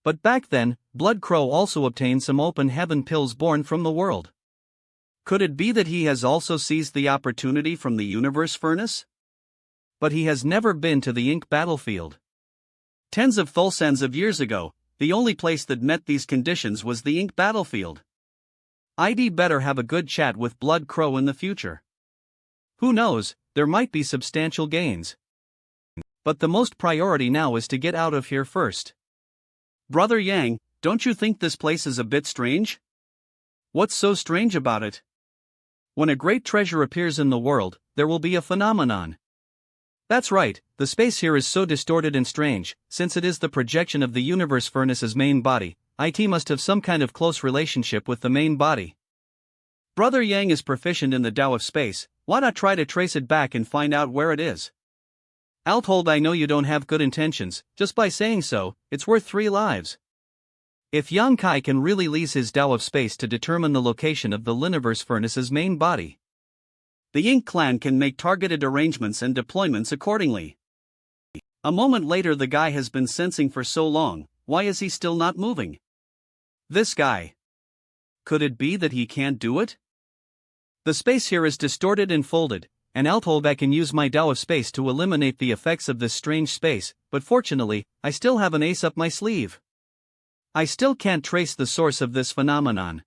But back then, Blood Crow also obtained some open heaven pills born from the world. Could it be that he has also seized the opportunity from the Universe Furnace? But he has never been to the Ink battlefield. Tens of thousands of years ago, the only place that met these conditions was the Ink battlefield. I'd better have a good chat with Blood Crow in the future. Who knows, there might be substantial gains. But the most priority now is to get out of here first. Brother Yang, don't you think this place is a bit strange? What's so strange about it? When a great treasure appears in the world, there will be a phenomenon. That's right, the space here is so distorted and strange, since it is the projection of the Universe Furnace's main body. It must have some kind of close relationship with the main body. Brother Yang is proficient in the Tao of space, why not try to trace it back and find out where it is? I'll hold I know you don't have good intentions, just by saying so, it's worth 3 lives. If Yang Kai can really lease his Tao of space to determine the location of the Liniverse Furnace's main body, the Ink clan can make targeted arrangements and deployments accordingly. A moment later, the guy has been sensing for so long, why is he still not moving? This guy. Could it be that he can't do it? The space here is distorted and folded, and I'll hold I can use my Tao of space to eliminate the effects of this strange space, but fortunately, I still have an ace up my sleeve. I still can't trace the source of this phenomenon.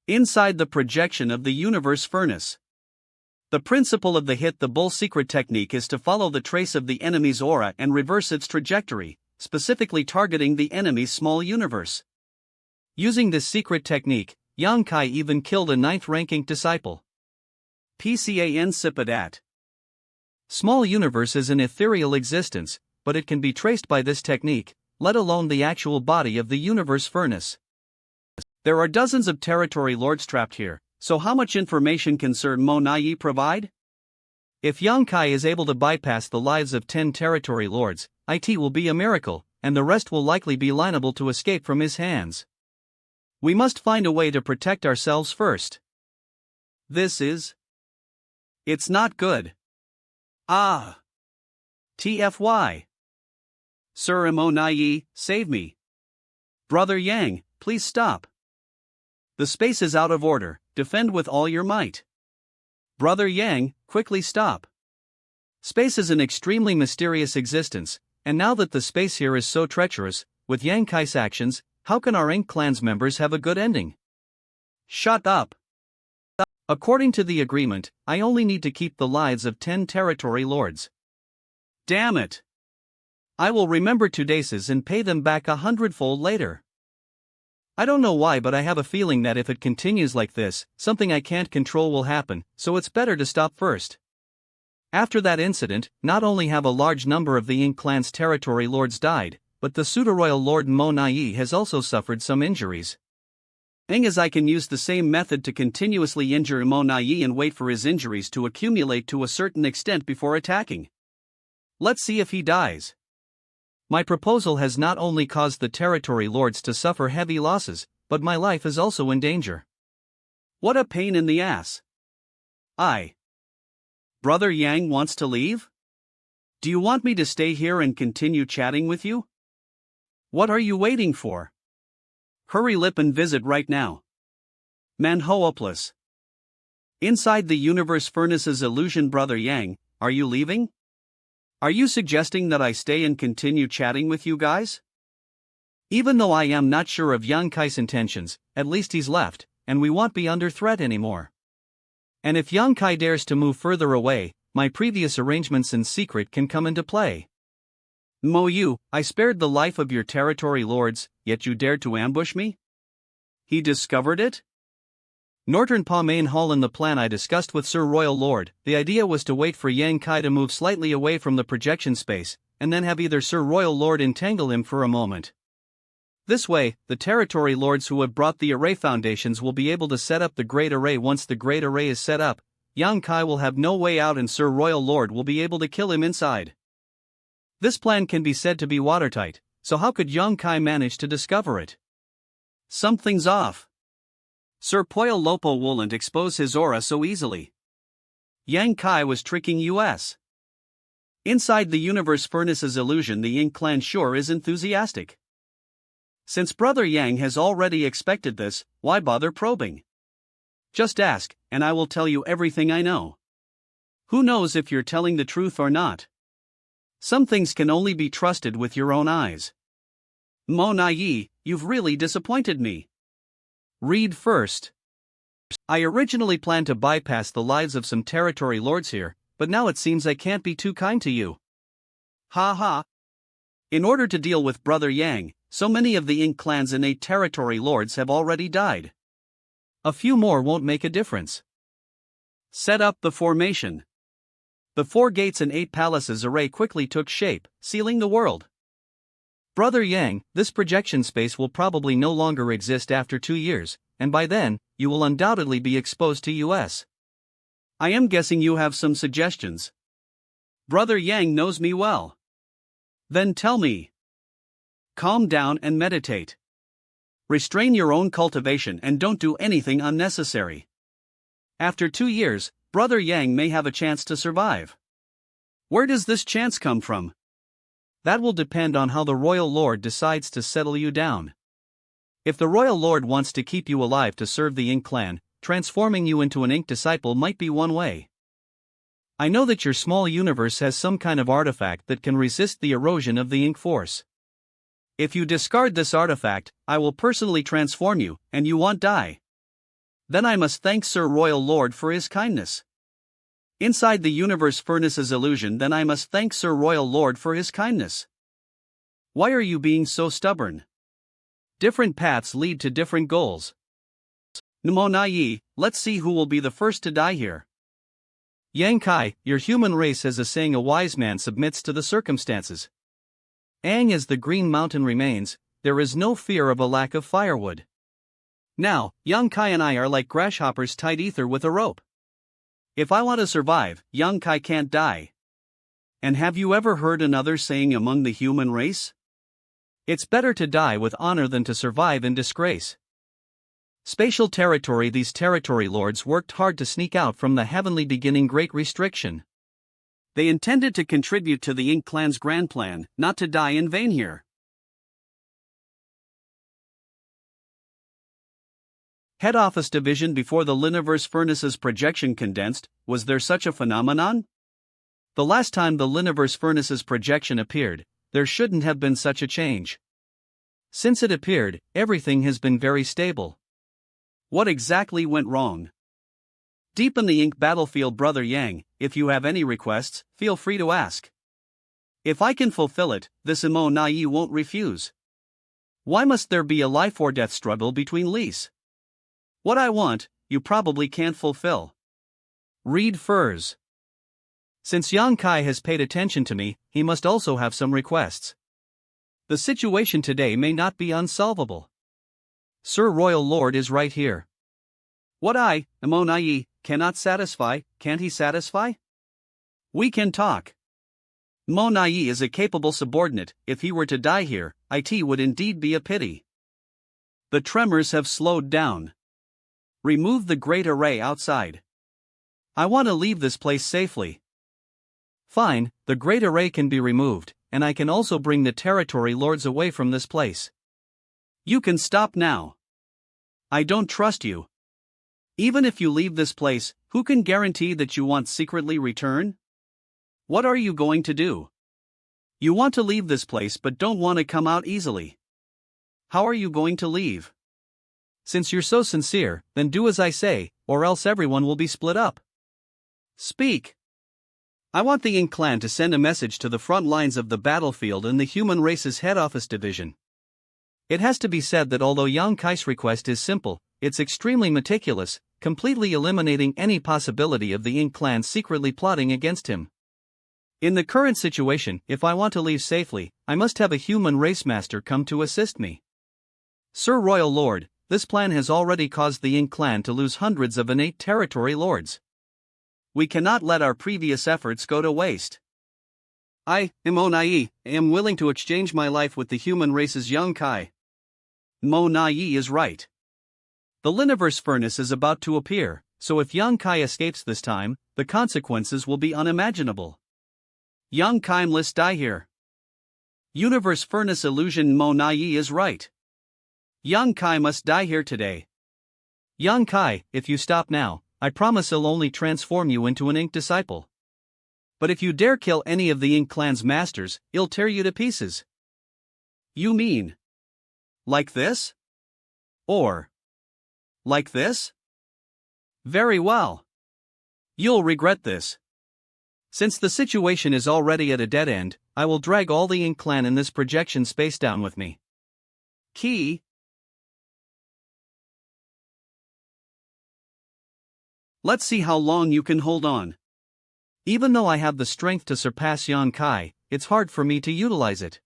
Inside the projection of the Universe Furnace. The principle of the hit the bull secret technique is to follow the trace of the enemy's aura and reverse its trajectory, specifically targeting the enemy's small universe. Using this secret technique, Yang Kai even killed a 9th-ranking disciple. PCAN Sipadat. Small universe is an ethereal existence, but it can be traced by this technique, let alone the actual body of the Universe Furnace. There are dozens of territory lords trapped here, so how much information can Sir Monayi provide? If Yang Kai is able to bypass the lives of 10 territory lords, it will be a miracle, and the rest will likely be liable to escape from his hands. We must find a way to protect ourselves first. It's not good. TFY. Sir Monayi, save me. Brother Yang, please stop. The space is out of order, defend with all your might. Brother Yang, quickly stop. Space is an extremely mysterious existence, and now that the space here is so treacherous, with Yang Kai's actions, how can our Ink clan's members have a good ending? Shut up. According to the agreement, I only need to keep the lives of 10 territory lords. Damn it. I will remember to Decisive and pay them back 100-fold later. I don't know why, but I have a feeling that if it continues like this, something I can't control will happen, so it's better to stop first. After that incident, not only have a large number of the Ink clan's territory lords died, but the pseudo-royal lord Monayi has also suffered some injuries. As I can use the same method to continuously injure Monayi and wait for his injuries to accumulate to a certain extent before attacking. Let's see if he dies. My proposal has not only caused the territory lords to suffer heavy losses, but my life is also in danger. What a pain in the ass. Brother Yang wants to leave? Do you want me to stay here and continue chatting with you? What are you waiting for? Hurry lip and visit right now. Manhwa. Inside the universe furnace's illusion. Brother Yang, are you leaving? Are you suggesting that I stay and continue chatting with you guys? Even though I am not sure of Yang Kai's intentions, at least he's left, and we won't be under threat anymore. And if Yang Kai dares to move further away, my previous arrangements in secret can come into play. Mo Yu, I spared the life of your territory lords, yet you dared to ambush me? He discovered it? Northern Pa Main Hall. In the plan I discussed with Sir Royal Lord, the idea was to wait for Yang Kai to move slightly away from the projection space, and then have either Sir Royal Lord entangle him for a moment. This way, the territory lords who have brought the array foundations will be able to set up the Great Array. Once the Great Array is set up, Yang Kai will have no way out and Sir Royal Lord will be able to kill him inside. This plan can be said to be watertight, so how could Yang Kai manage to discover it? Something's off. Sir Poyle Lopo wouldn't expose his aura so easily. Yang Kai was tricking us. Inside the universe furnace's illusion, the Ink clan sure is enthusiastic. Since Brother Yang has already expected this, why bother probing? Just ask, and I will tell you everything I know. Who knows if you're telling the truth or not? Some things can only be trusted with your own eyes. Monayi, you've really disappointed me. Read first. I originally planned to bypass the lives of some territory lords here, but now it seems I can't be too kind to you. Ha ha. In order to deal with Brother Yang, so many of the Ink clan's innate territory lords have already died. A few more won't make a difference. Set up the formation. The 4 gates and 8 palaces array quickly took shape, sealing the world. Brother Yang, this projection space will probably no longer exist after 2 years, and by then, you will undoubtedly be exposed to us. I am guessing you have some suggestions. Brother Yang knows me well. Then tell me. Calm down and meditate. Restrain your own cultivation and don't do anything unnecessary. After 2 years, Brother Yang may have a chance to survive. Where does this chance come from? That will depend on how the Royal Lord decides to settle you down. If the Royal Lord wants to keep you alive to serve the Ink clan, transforming you into an Ink disciple might be one way. I know that your small universe has some kind of artifact that can resist the erosion of the Ink force. If you discard this artifact, I will personally transform you, and you won't die. Then I must thank Sir Royal Lord for his kindness. Inside the universe furnace's illusion, then I must thank Sir Royal Lord for his kindness. Why are you being so stubborn? Different paths lead to different goals. Monayi, let's see who will be the first to die here. Yang Kai, your human race has a saying: a wise man submits to the circumstances. As the Green Mountain remains, there is no fear of a lack of firewood. Now, Yang Kai and I are like grasshoppers tied ether with a rope. If I want to survive, Yang Kai can't die. And have you ever heard another saying among the human race? It's better to die with honor than to survive in disgrace. Spatial territory. These territory lords worked hard to sneak out from the heavenly beginning great restriction. They intended to contribute to the Ink clan's grand plan, not to die in vain here. Head Office Division. Before the Liniverse Furnace's projection condensed, was there such a phenomenon? The last time the Liniverse Furnace's projection appeared, there shouldn't have been such a change. Since it appeared, everything has been very stable. What exactly went wrong? Deep in the Ink battlefield, Brother Yang, if you have any requests, feel free to ask. If I can fulfill it, this Monayi won't refuse. Why must there be a life or death struggle between Lise? What I want, you probably can't fulfill. Read furs. Since Yang Kai has paid attention to me, he must also have some requests. The situation today may not be unsolvable. Sir Royal Lord is right here. What I, Monayi, cannot satisfy, can't he satisfy? We can talk. Monayi is a capable subordinate. If he were to die here, it would indeed be a pity. The tremors have slowed down. Remove the great array outside. I want to leave this place safely. Fine, the great array can be removed, and I can also bring the territory lords away from this place. You can stop now. I don't trust you. Even if you leave this place, who can guarantee that you won't secretly return? What are you going to do? You want to leave this place but don't want to come out easily. How are you going to leave? Since you're so sincere, then do as I say, or else everyone will be split up. Speak. I want the Yin clan to send a message to the front lines of the battlefield in the human race's head office division. It has to be said that although Yang Kai's request is simple, it's extremely meticulous, completely eliminating any possibility of the Yin clan secretly plotting against him. In the current situation, if I want to leave safely, I must have a human race master come to assist me. Sir Royal Lord, this plan has already caused the Yin clan to lose hundreds of innate territory lords. We cannot let our previous efforts go to waste. I, Monayi, am willing to exchange my life with the human race's Yang Kai. Monayi is right. The Liniverse furnace is about to appear, so if Yang Kai escapes this time, the consequences will be unimaginable. Yang Kai must die here. Universe furnace illusion. Monayi is right. Yang Kai must die here today. Yang Kai, if you stop now, I promise I'll only transform you into an Ink disciple. But if you dare kill any of the Ink clan's masters, I'll tear you to pieces. You mean like this? Or like this? Very well. You'll regret this. Since the situation is already at a dead end, I will drag all the Ink clan in this projection space down with me. Key. Let's see how long you can hold on. Even though I have the strength to surpass Yang Kai, it's hard for me to utilize it.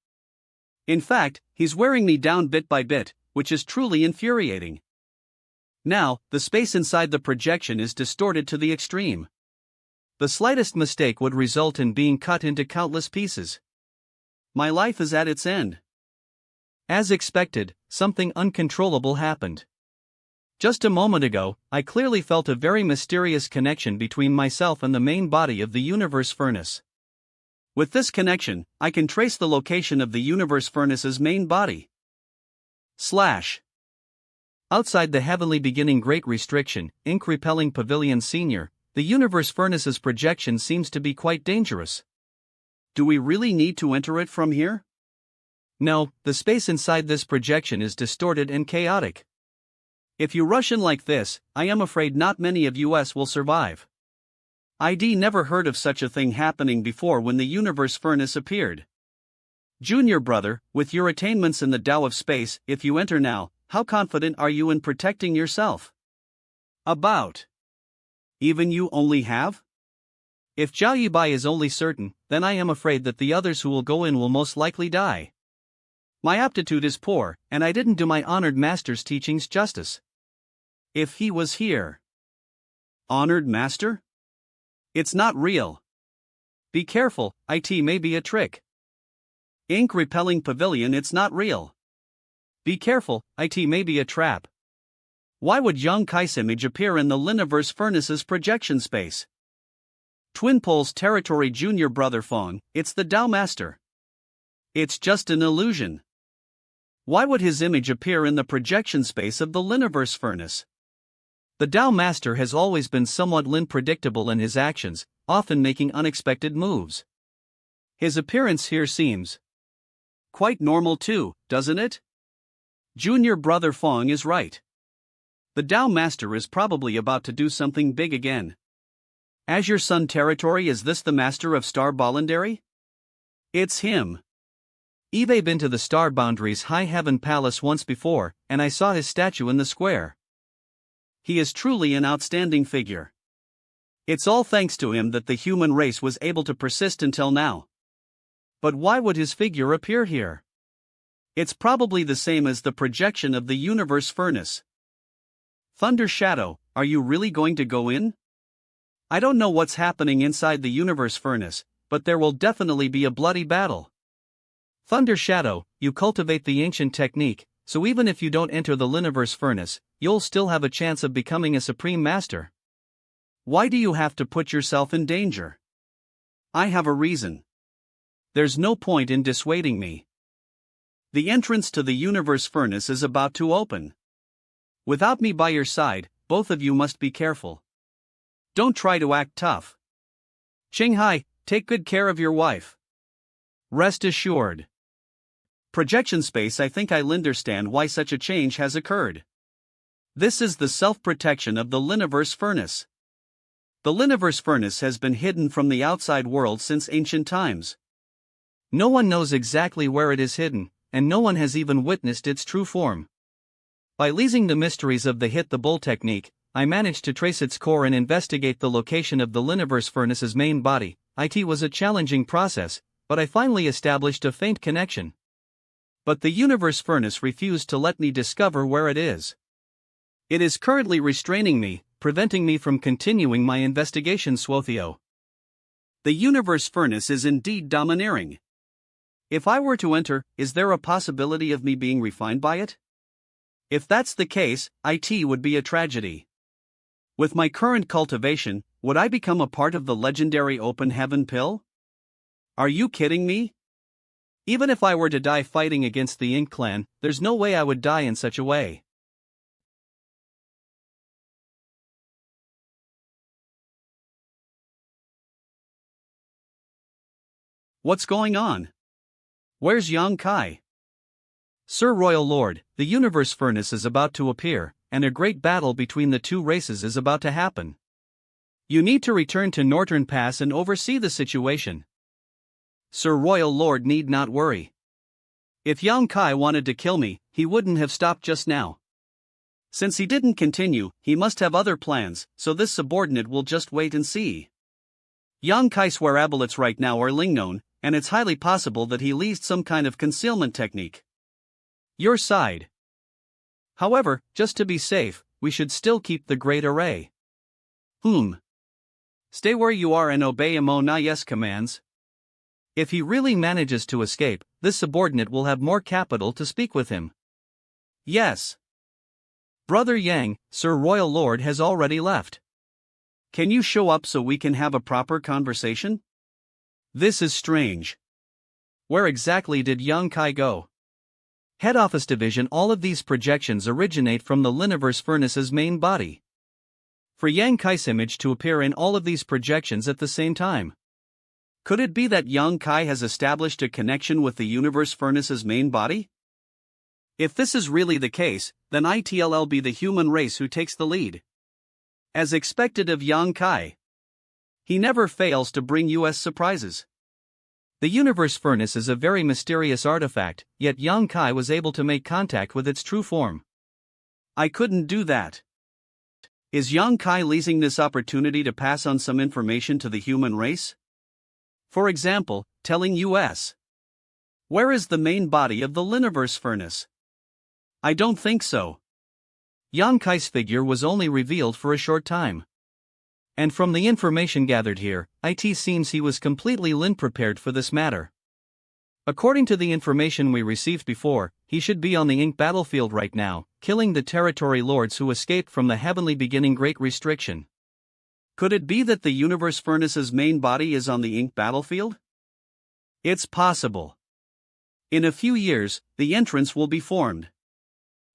In fact, he's wearing me down bit by bit, which is truly infuriating. Now, the space inside the projection is distorted to the extreme. The slightest mistake would result in being cut into countless pieces. My life is at its end. As expected, something uncontrollable happened. Just a moment ago, I clearly felt a very mysterious connection between myself and the main body of the universe furnace. With this connection, I can trace the location of the universe furnace's main body. Outside the heavenly beginning great restriction, ink repelling pavilion senior, the universe furnace's projection seems to be quite dangerous. Do we really need to enter it from here? No, the space inside this projection is distorted and chaotic. If you rush in like this, I am afraid not many of us will survive. ID never heard of such a thing happening before when the universe furnace appeared. Junior brother, with your attainments in the Tao of space, if you enter now, how confident are you in protecting yourself? About. Even you only have? If Zhao Yibai is only certain, then I am afraid that the others who will go in will most likely die. My aptitude is poor, and I didn't do my honored master's teachings justice. If he was here. Honored master? It's not real. Be careful, it may be a trick. Ink repelling pavilion, it's not real. Be careful, it may be a trap. Why would Yang Kai's image appear in the Liniverse furnace's projection space? Twin Poles territory junior brother Fong, it's the Tao Master. It's just an illusion. Why would his image appear in the projection space of the Liniverse furnace? The Tao Master has always been somewhat unpredictable in his actions, often making unexpected moves. His appearance here seems quite normal too, doesn't it? Junior brother Fong is right. The Tao Master is probably about to do something big again. Azure Sun territory, is this the master of Star Bollandary? It's him. I've been to the Star Boundary's High Heaven Palace once before, and I saw his statue in the square. He is truly an outstanding figure. It's all thanks to him that the human race was able to persist until now. But why would his figure appear here? It's probably the same as the projection of the universe furnace. Thunder Shadow, are you really going to go in? I don't know what's happening inside the universe furnace, but there will definitely be a bloody battle. Thunder Shadow, you cultivate the ancient technique, so even if you don't enter the Liniverse furnace, you'll still have a chance of becoming a supreme master. Why do you have to put yourself in danger? I have a reason. There's no point in dissuading me. The entrance to the universe furnace is about to open. Without me by your side, both of you must be careful. Don't try to act tough. Qinghai, take good care of your wife. Rest assured. Projection space. I think I'll understand why such a change has occurred. This is the self-protection of the Liniverse furnace. The Liniverse furnace has been hidden from the outside world since ancient times. No one knows exactly where it is hidden, and no one has even witnessed its true form. By leasing the mysteries of the hit the bull technique, I managed to trace its core and investigate the location of the Liniverse furnace's main body. It was a challenging process, but I finally established a faint connection. But the universe furnace refused to let me discover where it is. It is currently restraining me, preventing me from continuing my investigation. Swothio. The universe furnace is indeed domineering. If I were to enter, is there a possibility of me being refined by it? If that's the case, it would be a tragedy. With my current cultivation, would I become a part of the legendary open heaven pill? Are you kidding me? Even if I were to die fighting against the Ink clan, there's no way I would die in such a way. What's going on? Where's Yang Kai? Sir Royal Lord, the universe furnace is about to appear, and a great battle between the two races is about to happen. You need to return to Northern Pass and oversee the situation. Sir Royal Lord need not worry. If Yang Kai wanted to kill me, he wouldn't have stopped just now. Since he didn't continue, he must have other plans, so this subordinate will just wait and see. Yang Kai's wearables right now are Lingknown, and it's highly possible that he leased some kind of concealment technique. Your side. However, just to be safe, we should still keep the Great Array. Stay where you are and obey Monayi's commands. If he really manages to escape, this subordinate will have more capital to speak with him. Yes. Brother Yang, Sir Royal Lord has already left. Can you show up so we can have a proper conversation? This is strange. Where exactly did Yang Kai go? Head Office Division. All of these projections originate from the Liniverse furnace's main body. For Yang Kai's image to appear in all of these projections at the same time. Could it be that Yang Kai has established a connection with the universe furnace's main body? If this is really the case, then it'll be the human race who takes the lead. As expected of Yang Kai. He never fails to bring us surprises. The universe furnace is a very mysterious artifact, yet Yang Kai was able to make contact with its true form. I couldn't do that. Is Yang Kai leasing this opportunity to pass on some information to the human race? For example, telling us. Where is the main body of the Liniverse furnace? I don't think so. Yang Kai's figure was only revealed for a short time. And from the information gathered here, it seems he was completely prepared for this matter. According to the information we received before, he should be on the Ink battlefield right now, killing the territory lords who escaped from the heavenly beginning Great Restriction. Could it be that the universe furnace's main body is on the Ink battlefield? It's possible. In a few years, the entrance will be formed.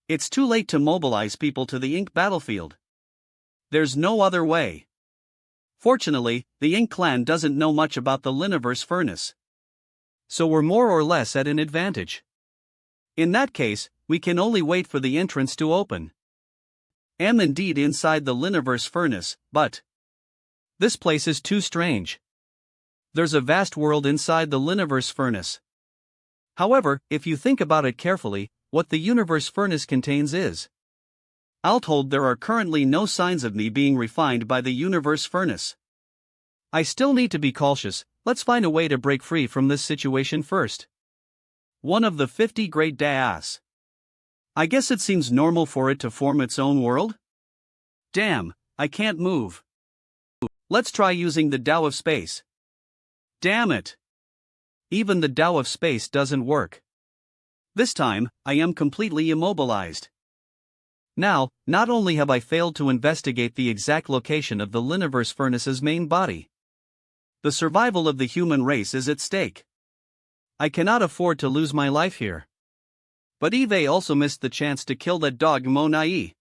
It's too late to mobilize people to the Ink battlefield. There's no other way. Fortunately, the Ink clan doesn't know much about the Liniverse furnace. So we're more or less at an advantage. In that case, we can only wait for the entrance to open. Am indeed inside the Liniverse furnace, but this place is too strange. There's a vast world inside the Liniverse furnace. However, if you think about it carefully, what the universe furnace contains is. I'll told there are currently no signs of me being refined by the universe furnace. I still need to be cautious. Let's find a way to break free from this situation first. One of the 50 great das. I guess it seems normal for it to form its own world? Damn, I can't move. Let's try using the Tao of space. Damn it! Even the Tao of space doesn't work. This time, I am completely immobilized. Now, not only have I failed to investigate the exact location of the Liniverse furnace's main body, the survival of the human race is at stake. I cannot afford to lose my life here. But Eve also missed the chance to kill that dog Monayi.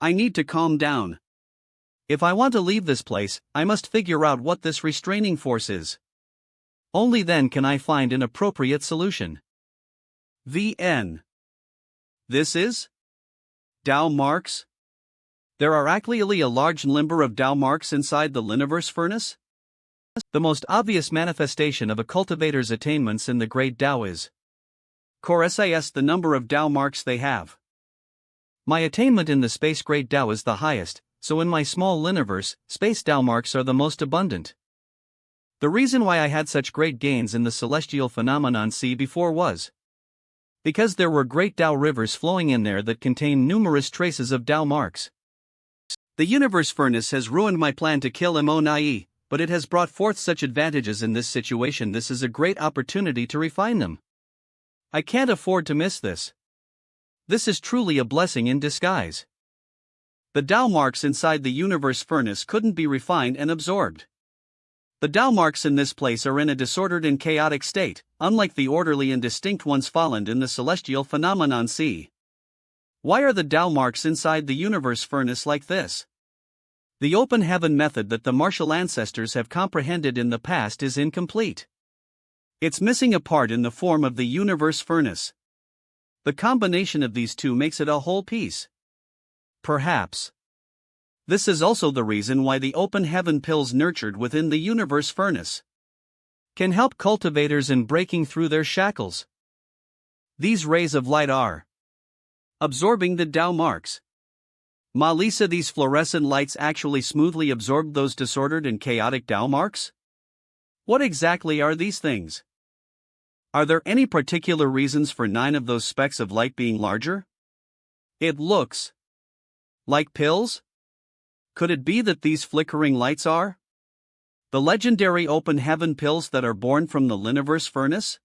I need to calm down. If I want to leave this place, I must figure out what this restraining force is. Only then can I find an appropriate solution. VN. This is? Tao marks? There are actually a large number of Tao marks inside the Liniverse furnace? The most obvious manifestation of a cultivator's attainments in the Great Tao is Corsis the number of Tao marks they have. My attainment in the Space Great Tao is the highest, so in my small Liniverse, Space Tao marks are the most abundant. The reason why I had such great gains in the celestial phenomenon sea before was because there were great Tao rivers flowing in there that contain numerous traces of Tao marks. The universe furnace has ruined my plan to kill Monayi, but it has brought forth such advantages in this situation. This is a great opportunity to refine them. I can't afford to miss this. This is truly a blessing in disguise. The Tao marks inside the universe furnace couldn't be refined and absorbed. The Tao marks in this place are in a disordered and chaotic state, unlike the orderly and distinct ones found in the celestial phenomenon sea. Why are the Tao marks inside the universe furnace like this? The open heaven method that the martial ancestors have comprehended in the past is incomplete. It's missing a part in the form of the universe furnace. The combination of these two makes it a whole piece. Perhaps this is also the reason why the open heaven pills nurtured within the universe furnace can help cultivators in breaking through their shackles. These rays of light are absorbing the Tao marks. Malisa, these fluorescent lights actually smoothly absorb those disordered and chaotic Tao marks? What exactly are these things? Are there any particular reasons for 9 of those specks of light being larger? It looks like pills? Could it be that these flickering lights are the legendary open heaven pills that are born from the Liniverse furnace?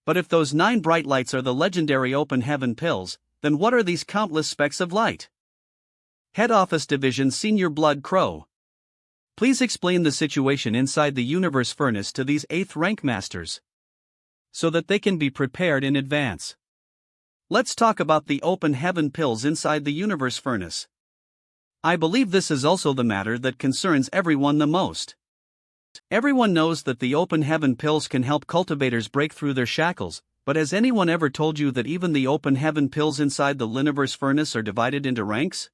But if those 9 bright lights are the legendary open heaven pills, then what are these countless specks of light? Head Office Division Senior Blood Crow. Please explain the situation inside the universe furnace to these 8th rank masters, so that they can be prepared in advance. Let's talk about the open heaven pills inside the universe furnace. I believe this is also the matter that concerns everyone the most. Everyone knows that the open heaven pills can help cultivators break through their shackles, but has anyone ever told you that even the open heaven pills inside the Liniverse furnace are divided into ranks?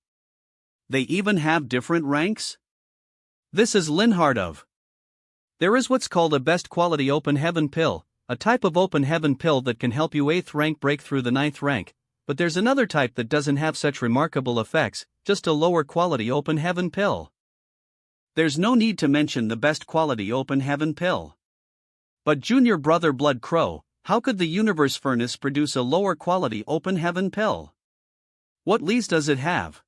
They even have different ranks? This is unheard of. There is what's called a best quality open heaven pill, a type of open heaven pill that can help you 8th rank break through the 9th rank, but there's another type that doesn't have such remarkable effects, just a lower quality open heaven pill. There's no need to mention the best quality open heaven pill. But Junior Brother Blood Crow, how could the universe furnace produce a lower quality open heaven pill? What leads does it have?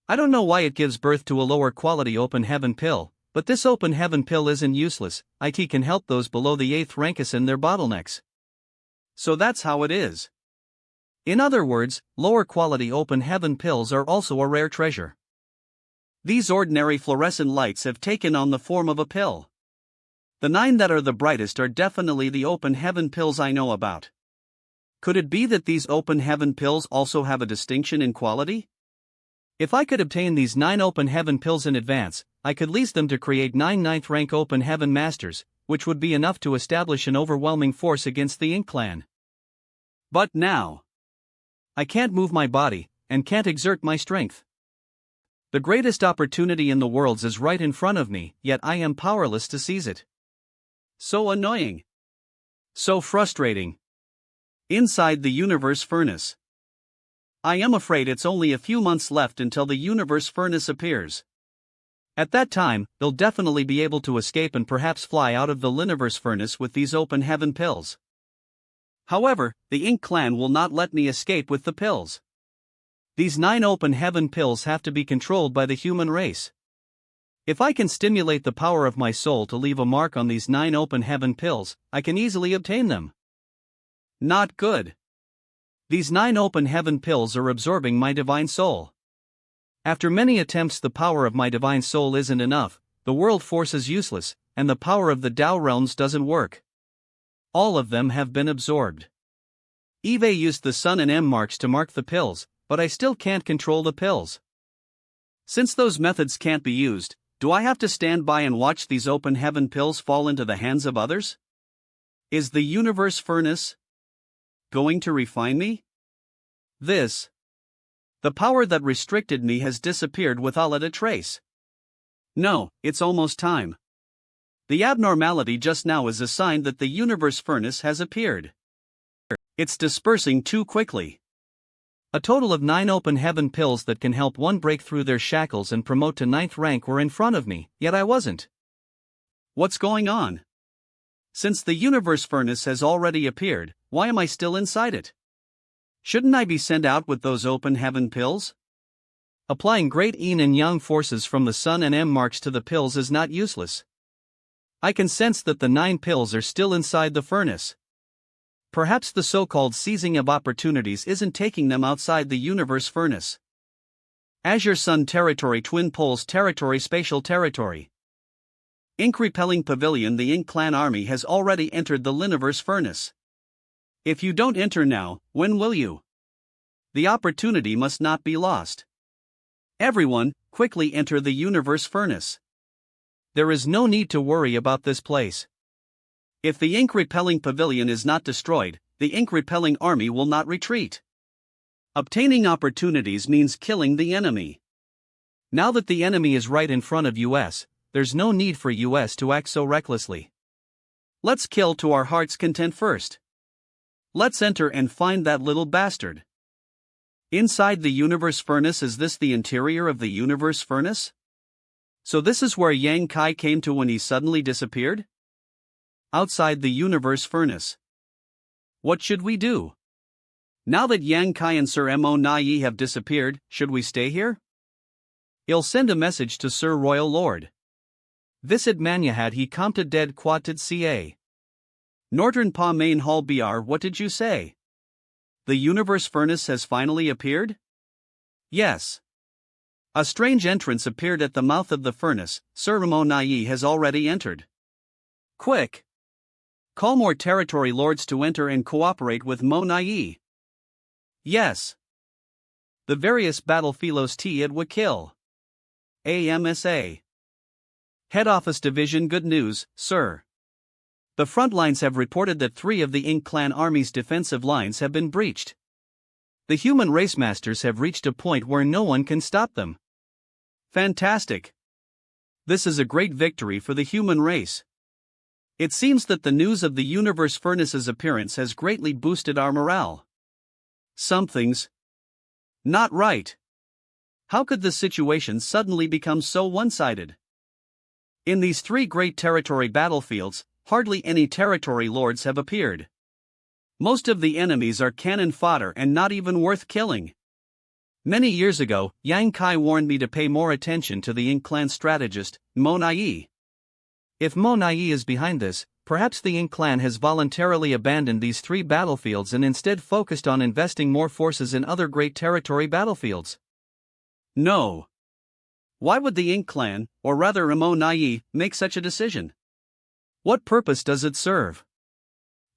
I don't know why it gives birth to a lower quality open heaven pill, but this open heaven pill isn't useless. It can help those below the 8th rank in their bottlenecks. So that's how it is. In other words, lower quality open heaven pills are also a rare treasure. These ordinary fluorescent lights have taken on the form of a pill. The 9 that are the brightest are definitely the open heaven pills I know about. Could it be that these open heaven pills also have a distinction in quality? If I could obtain these 9 open heaven pills in advance, I could lease them to create 9 9th rank open heaven masters, which would be enough to establish an overwhelming force against the Ink clan. But now, I can't move my body, and can't exert my strength. The greatest opportunity in the worlds is right in front of me, yet I am powerless to seize it. So annoying. So frustrating. Inside the universe furnace. I am afraid it's only a few months left until the universe furnace appears. At that time, they'll definitely be able to escape and perhaps fly out of the Liniverse furnace with these open heaven pills. However, the Ink clan will not let me escape with the pills. These 9 open heaven pills have to be controlled by the human race. If I can stimulate the power of my soul to leave a mark on these 9 open heaven pills, I can easily obtain them. Not good. These 9 open heaven pills are absorbing my divine soul. After many attempts, the power of my divine soul isn't enough, the world force is useless, and the power of the Tao realms doesn't work. All of them have been absorbed. Eve used the Sun and M marks to mark the pills, but I still can't control the pills. Since those methods can't be used, do I have to stand by and watch these open heaven pills fall into the hands of others? Is the universe furnace going to refine me? The power that restricted me has disappeared without a trace. No, it's almost time. The abnormality just now is a sign that the universe furnace has appeared. It's dispersing too quickly. A total of 9 open heaven pills that can help one break through their shackles and promote to 9th rank were in front of me, yet I wasn't. What's going on? Since the universe furnace has already appeared, why am I still inside it? Shouldn't I be sent out with those open heaven pills? Applying great yin and yang forces from the Sun and M marks to the pills is not useless. I can sense that the 9 pills are still inside the furnace. Perhaps the so-called seizing of opportunities isn't taking them outside the universe furnace. Azure Sun territory, Twin Poles territory, spatial territory. Ink repelling pavilion. The Ink clan army has already entered the Liniverse furnace. If you don't enter now, when will you? The opportunity must not be lost. Everyone, quickly enter the universe furnace. There is no need to worry about this place. If the ink repelling pavilion is not destroyed, the ink repelling army will not retreat. Obtaining opportunities means killing the enemy. Now that the enemy is right in front of US, there's no need for US to act so recklessly. Let's kill to our heart's content first. Let's enter and find that little bastard. Inside the universe furnace. Is this the interior of the universe furnace? So this is where Yang Kai came to when he suddenly disappeared? Outside the universe furnace. What should we do? Now that Yang Kai and Sir Monayi have disappeared, should we stay here? I'll send a message to Sir Royal Lord. Visit Manhwa he compted dead quatted ca. Northern Pa Main Hall BR. What did you say? The universe furnace has finally appeared? Yes. A strange entrance appeared at the mouth of the furnace. Sir Monayi has already entered. Quick! Call more territory lords to enter and cooperate with Monayi. Yes. The various battlephilos T. It would kill. AMSA. Head Office Division. Good news, sir. The front lines have reported that 3 of the Ink clan army's defensive lines have been breached. The human race masters have reached a point where no one can stop them. Fantastic. This is a great victory for the human race. It seems that the news of the universe furnace's appearance has greatly boosted our morale. Something's not right. How could the situation suddenly become so one-sided? In these 3 great territory battlefields, hardly any territory lords have appeared. Most of the enemies are cannon fodder and not even worth killing. Many years ago, Yang Kai warned me to pay more attention to the Ink clan strategist, Monayi. If Monayi is behind this, perhaps the Ink clan has voluntarily abandoned these 3 battlefields and instead focused on investing more forces in other great territory battlefields. No. Why would the Ink clan, or rather Monayi, make such a decision? What purpose does it serve?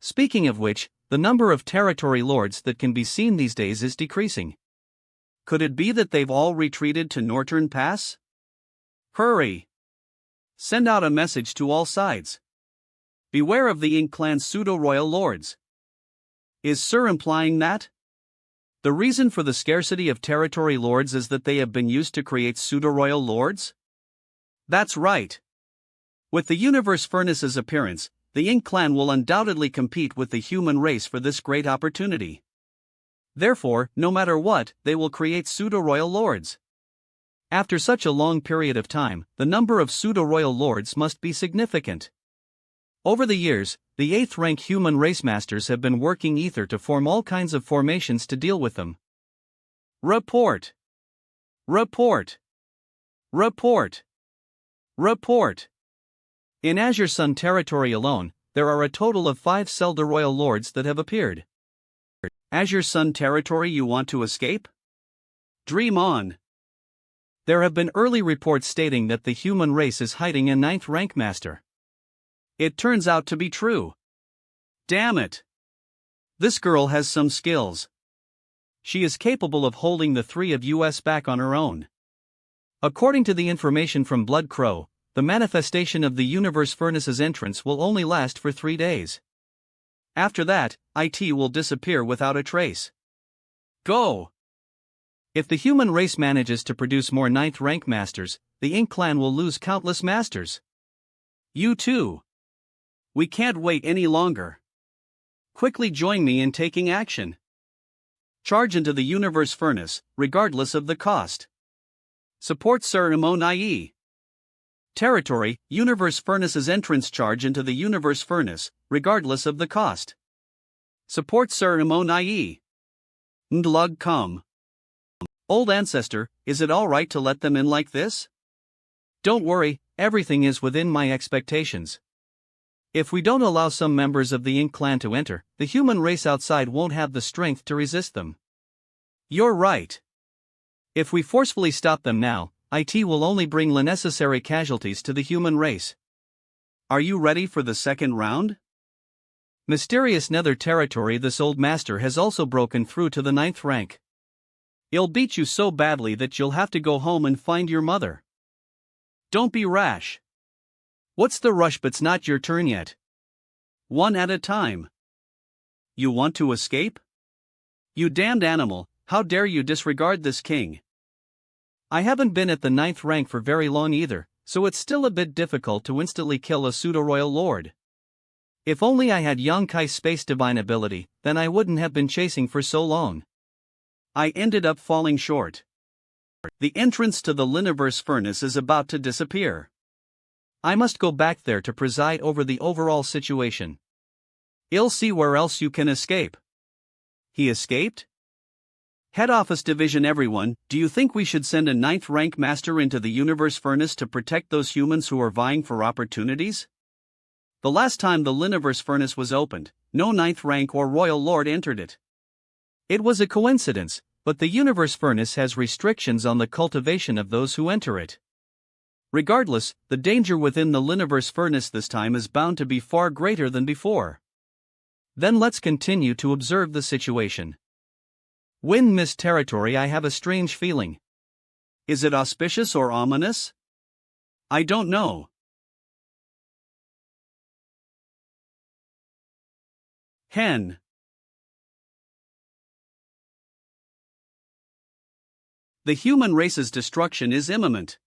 Speaking of which, the number of territory lords that can be seen these days is decreasing. Could it be that they've all retreated to Northern Pass? Hurry! Send out a message to all sides. Beware of the Ink clan's pseudo-royal lords. Is Sir implying that? The reason for the scarcity of territory lords is that they have been used to create pseudo-royal lords? That's right. With the universe furnace's appearance, the Ink clan will undoubtedly compete with the human race for this great opportunity. Therefore, no matter what, they will create pseudo-royal lords. After such a long period of time, the number of pseudo-royal lords must be significant. Over the years, the 8th rank human race masters have been working ether to form all kinds of formations to deal with them. Report. Report. Report. Report. In Azure Sun territory alone, there are a total of 5 Selda royal lords that have appeared. Azure Sun territory you want to escape? Dream on. There have been early reports stating that the human race is hiding a 9th rank master. It turns out to be true. Damn it. This girl has some skills. She is capable of holding the 3 of us back on her own. According to the information from Blood Crow, the manifestation of the universe furnace's entrance will only last for 3 days. After that, IT will disappear without a trace. Go! If the human race manages to produce more 9th rank masters, the Ink clan will lose countless masters. You too. We can't wait any longer. Quickly join me in taking action. Charge into the universe furnace, regardless of the cost. Support Sir Monayi. Territory, universe furnace's entrance. Charge into the universe furnace, regardless of the cost. Support Sir Monayi. Ndlug come. Old ancestor, is it alright to let them in like this? Don't worry, everything is within my expectations. If we don't allow some members of the Ink clan to enter, the human race outside won't have the strength to resist them. You're right. If we forcefully stop them now, IT will only bring unnecessary casualties to the human race. Are you ready for the second round? Mysterious Nether territory. This old master has also broken through to the 9th rank. He'll beat you so badly that you'll have to go home and find your mother. Don't be rash. What's the rush? But's not your turn yet. One at a time. You want to escape? You damned animal, how dare you disregard this king? I haven't been at the 9th rank for very long either, so it's still a bit difficult to instantly kill a pseudo-royal lord. If only I had Yonkai's space divine ability, then I wouldn't have been chasing for so long. I ended up falling short. The entrance to the Liniverse furnace is about to disappear. I must go back there to preside over the overall situation. I'll see where else you can escape. He escaped? Head office division. Everyone, do you think we should send a 9th rank master into the universe furnace to protect those humans who are vying for opportunities? The last time the Liniverse furnace was opened, no 9th rank or royal lord entered it. It was a coincidence, but the universe furnace has restrictions on the cultivation of those who enter it. Regardless, the danger within the Liniverse furnace this time is bound to be far greater than before. Then let's continue to observe the situation. Wind Mist territory. I have a strange feeling. Is it auspicious or ominous? I don't know. Hen. The human race's destruction is imminent.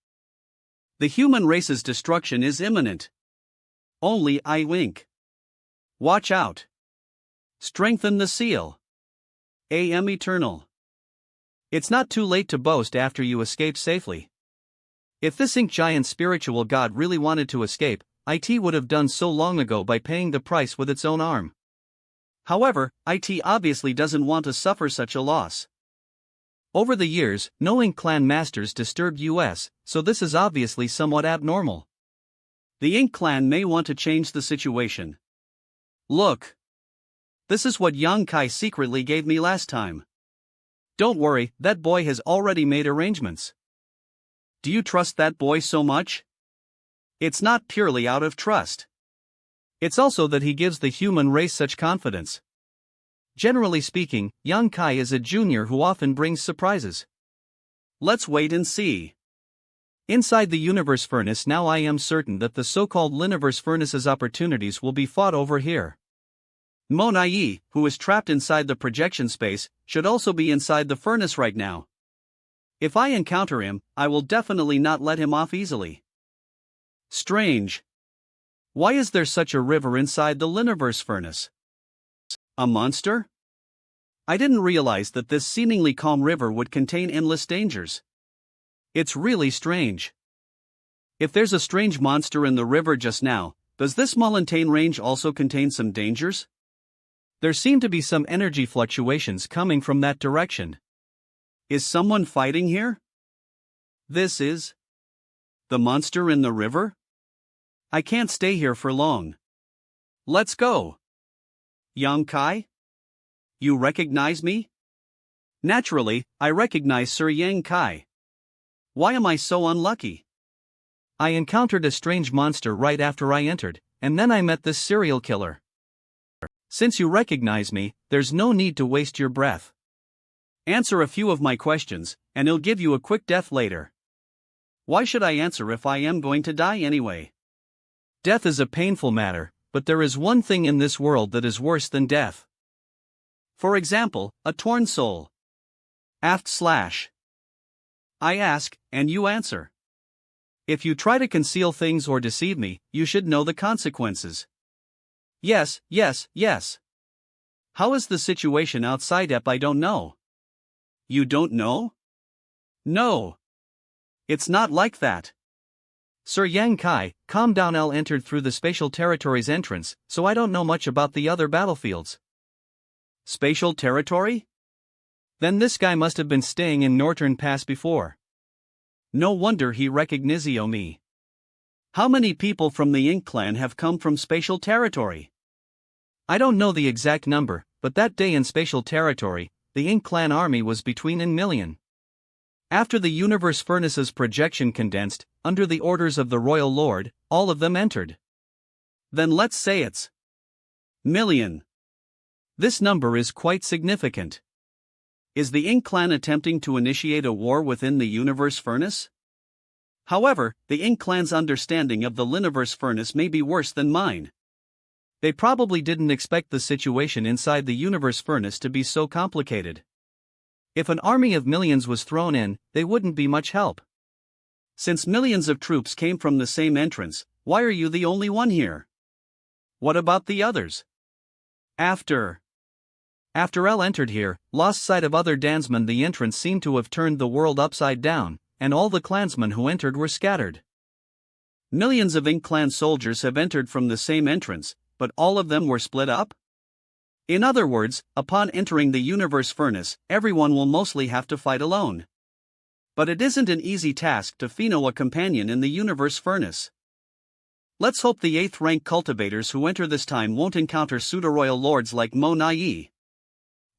The human race's destruction is imminent. Only I wink. Watch out. Strengthen the seal. AM Eternal. It's not too late to boast after you escape safely. If this ink giant spiritual god really wanted to escape, IT would have done so long ago by paying the price with its own arm. However, IT obviously doesn't want to suffer such a loss. Over the years, no Ink clan masters disturbed us, so this is obviously somewhat abnormal. The Ink clan may want to change the situation. Look. This is what Yongkai secretly gave me last time. Don't worry, that boy has already made arrangements. Do you trust that boy so much? It's not purely out of trust. It's also that he gives the human race such confidence. Generally speaking, Yongkai is a junior who often brings surprises. Let's wait and see. Inside the universe furnace now I am certain that the so-called Liniverse furnace's opportunities will be fought over here. Monayi, who is trapped inside the projection space, should also be inside the furnace right now. If I encounter him, I will definitely not let him off easily. Strange. Why is there such a river inside the Liniverse furnace? A monster? I didn't realize that this seemingly calm river would contain endless dangers. It's really strange. If there's a strange monster in the river just now, does this mountain range also contain some dangers? There seem to be some energy fluctuations coming from that direction. Is someone fighting here? This is the monster in the river? I can't stay here for long. Let's go. Yang Kai? You recognize me? Naturally, I recognize Sir Yang Kai. Why am I so unlucky? I encountered a strange monster right after I entered, and then I met this serial killer. Since you recognize me, there's no need to waste your breath. Answer a few of my questions, and he'll give you a quick death later. Why should I answer if I am going to die anyway? Death is a painful matter, but there is one thing in this world that is worse than death. For example, a torn soul. // I ask, and you answer. If you try to conceal things or deceive me, you should know the consequences. Yes, yes, yes. How is the situation outside Ep? I don't know. You don't know? No. It's not like that. Sir Yang Kai, calm down. L entered through the spatial territory's entrance, so I don't know much about the other battlefields. Spatial territory? Then this guy must have been staying in Northern Pass before. No wonder he recognized me. How many people from the Ink clan have come from spatial territory? I don't know the exact number, but that day in spatial territory, the Ink clan army was between a million. After the universe furnace's projection condensed, under the orders of the royal lord, all of them entered. Then let's say it's million. This number is quite significant. Is the Ink clan attempting to initiate a war within the universe furnace? However, the Ink clan's understanding of the Liniverse furnace may be worse than mine. They probably didn't expect the situation inside the universe furnace to be so complicated. If an army of millions was thrown in, they wouldn't be much help. Since millions of troops came from the same entrance, why are you the only one here? What about the others? After L entered here, lost sight of other dansmen, the entrance seemed to have turned the world upside down, and all the clansmen who entered were scattered. Millions of Ink clan soldiers have entered from the same entrance, but all of them were split up? In other words, upon entering the universe furnace, everyone will mostly have to fight alone. But it isn't an easy task to pheno a companion in the universe furnace. Let's hope the 8th rank cultivators who enter this time won't encounter pseudo-royal lords like Monayi.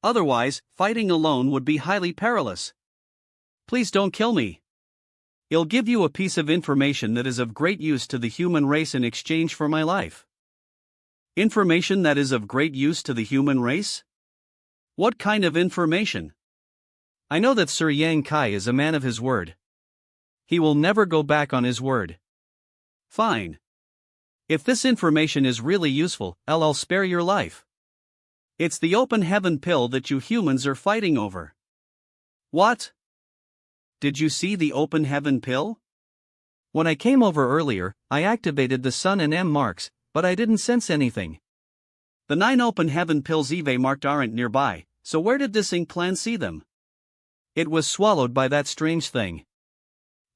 Otherwise, fighting alone would be highly perilous. Please don't kill me. I'll give you a piece of information that is of great use to the human race in exchange for my life. Information that is of great use to the human race? What kind of information? I know that Sir Yang Kai is a man of his word. He will never go back on his word. Fine. If this information is really useful, I'll spare your life. It's the open heaven pill that you humans are fighting over. What? Did you see the open heaven pill? When I came over earlier, I activated the sun and M marks, but I didn't sense anything. The 9 open heaven pills Eve marked aren't nearby, so where did this Ink clan see them? It was swallowed by that strange thing.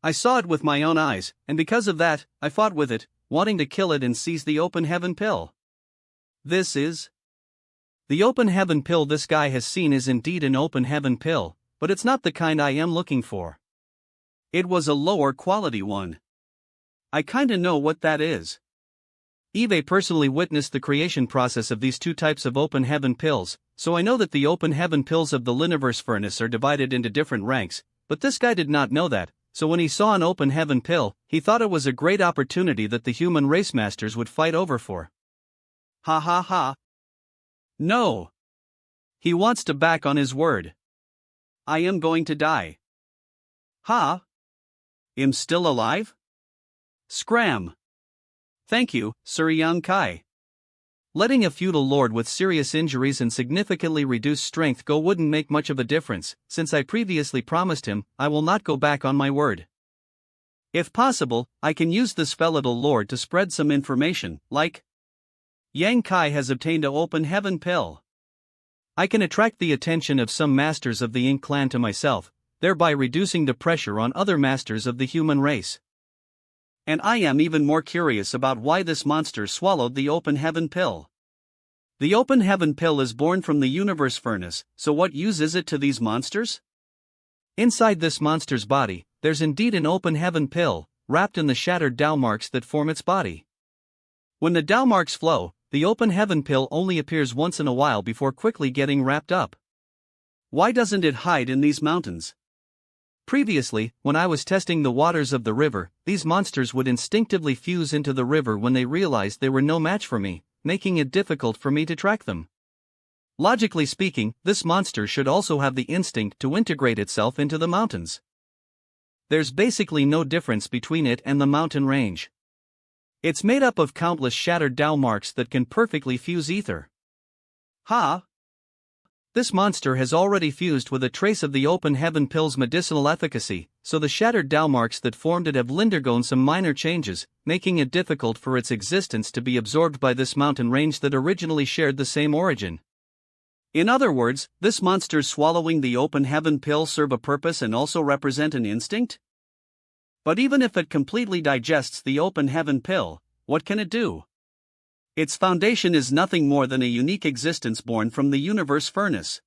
I saw it with my own eyes, and because of that, I fought with it, wanting to kill it and seize the open heaven pill. This is the open heaven pill this guy has seen is indeed an open heaven pill, but it's not the kind I am looking for. It was a lower quality one. I kinda know what that is. Eve personally witnessed the creation process of these two types of open heaven pills, so I know that the open heaven pills of the Liniverse furnace are divided into different ranks, but this guy did not know that, so when he saw an open heaven pill, he thought it was a great opportunity that the human race masters would fight over for. Ha ha ha. No. He wants to back on his word. I am going to die. Ha? Am still alive? Scram. Thank you, Sir Yang Kai. Letting a feudal lord with serious injuries and significantly reduced strength go wouldn't make much of a difference, since I previously promised him I will not go back on my word. If possible, I can use this feudal lord to spread some information, like Yang Kai has obtained a open heaven pill. I can attract the attention of some masters of the Ink clan to myself, thereby reducing the pressure on other masters of the human race. And I am even more curious about why this monster swallowed the open heaven pill. The open heaven pill is born from the universe furnace, so what use is it to these monsters? Inside this monster's body, there's indeed an open heaven pill, wrapped in the shattered Dao marks that form its body. When the Dao marks flow, the open heaven pill only appears once in a while before quickly getting wrapped up. Why doesn't it hide in these mountains? Previously, when I was testing the waters of the river, these monsters would instinctively fuse into the river when they realized they were no match for me, making it difficult for me to track them. Logically speaking, this monster should also have the instinct to integrate itself into the mountains. There's basically no difference between it and the mountain range. It's made up of countless shattered Dao marks that can perfectly fuse ether. Ha! This monster has already fused with a trace of the open heaven pill's medicinal efficacy, so the shattered Dao marks that formed it have undergone some minor changes, making it difficult for its existence to be absorbed by this mountain range that originally shared the same origin. In other words, this monster's swallowing the open heaven pill serve a purpose and also represent an instinct? But even if it completely digests the open heaven pill, what can it do? Its foundation is nothing more than a unique existence born from the universe furnace.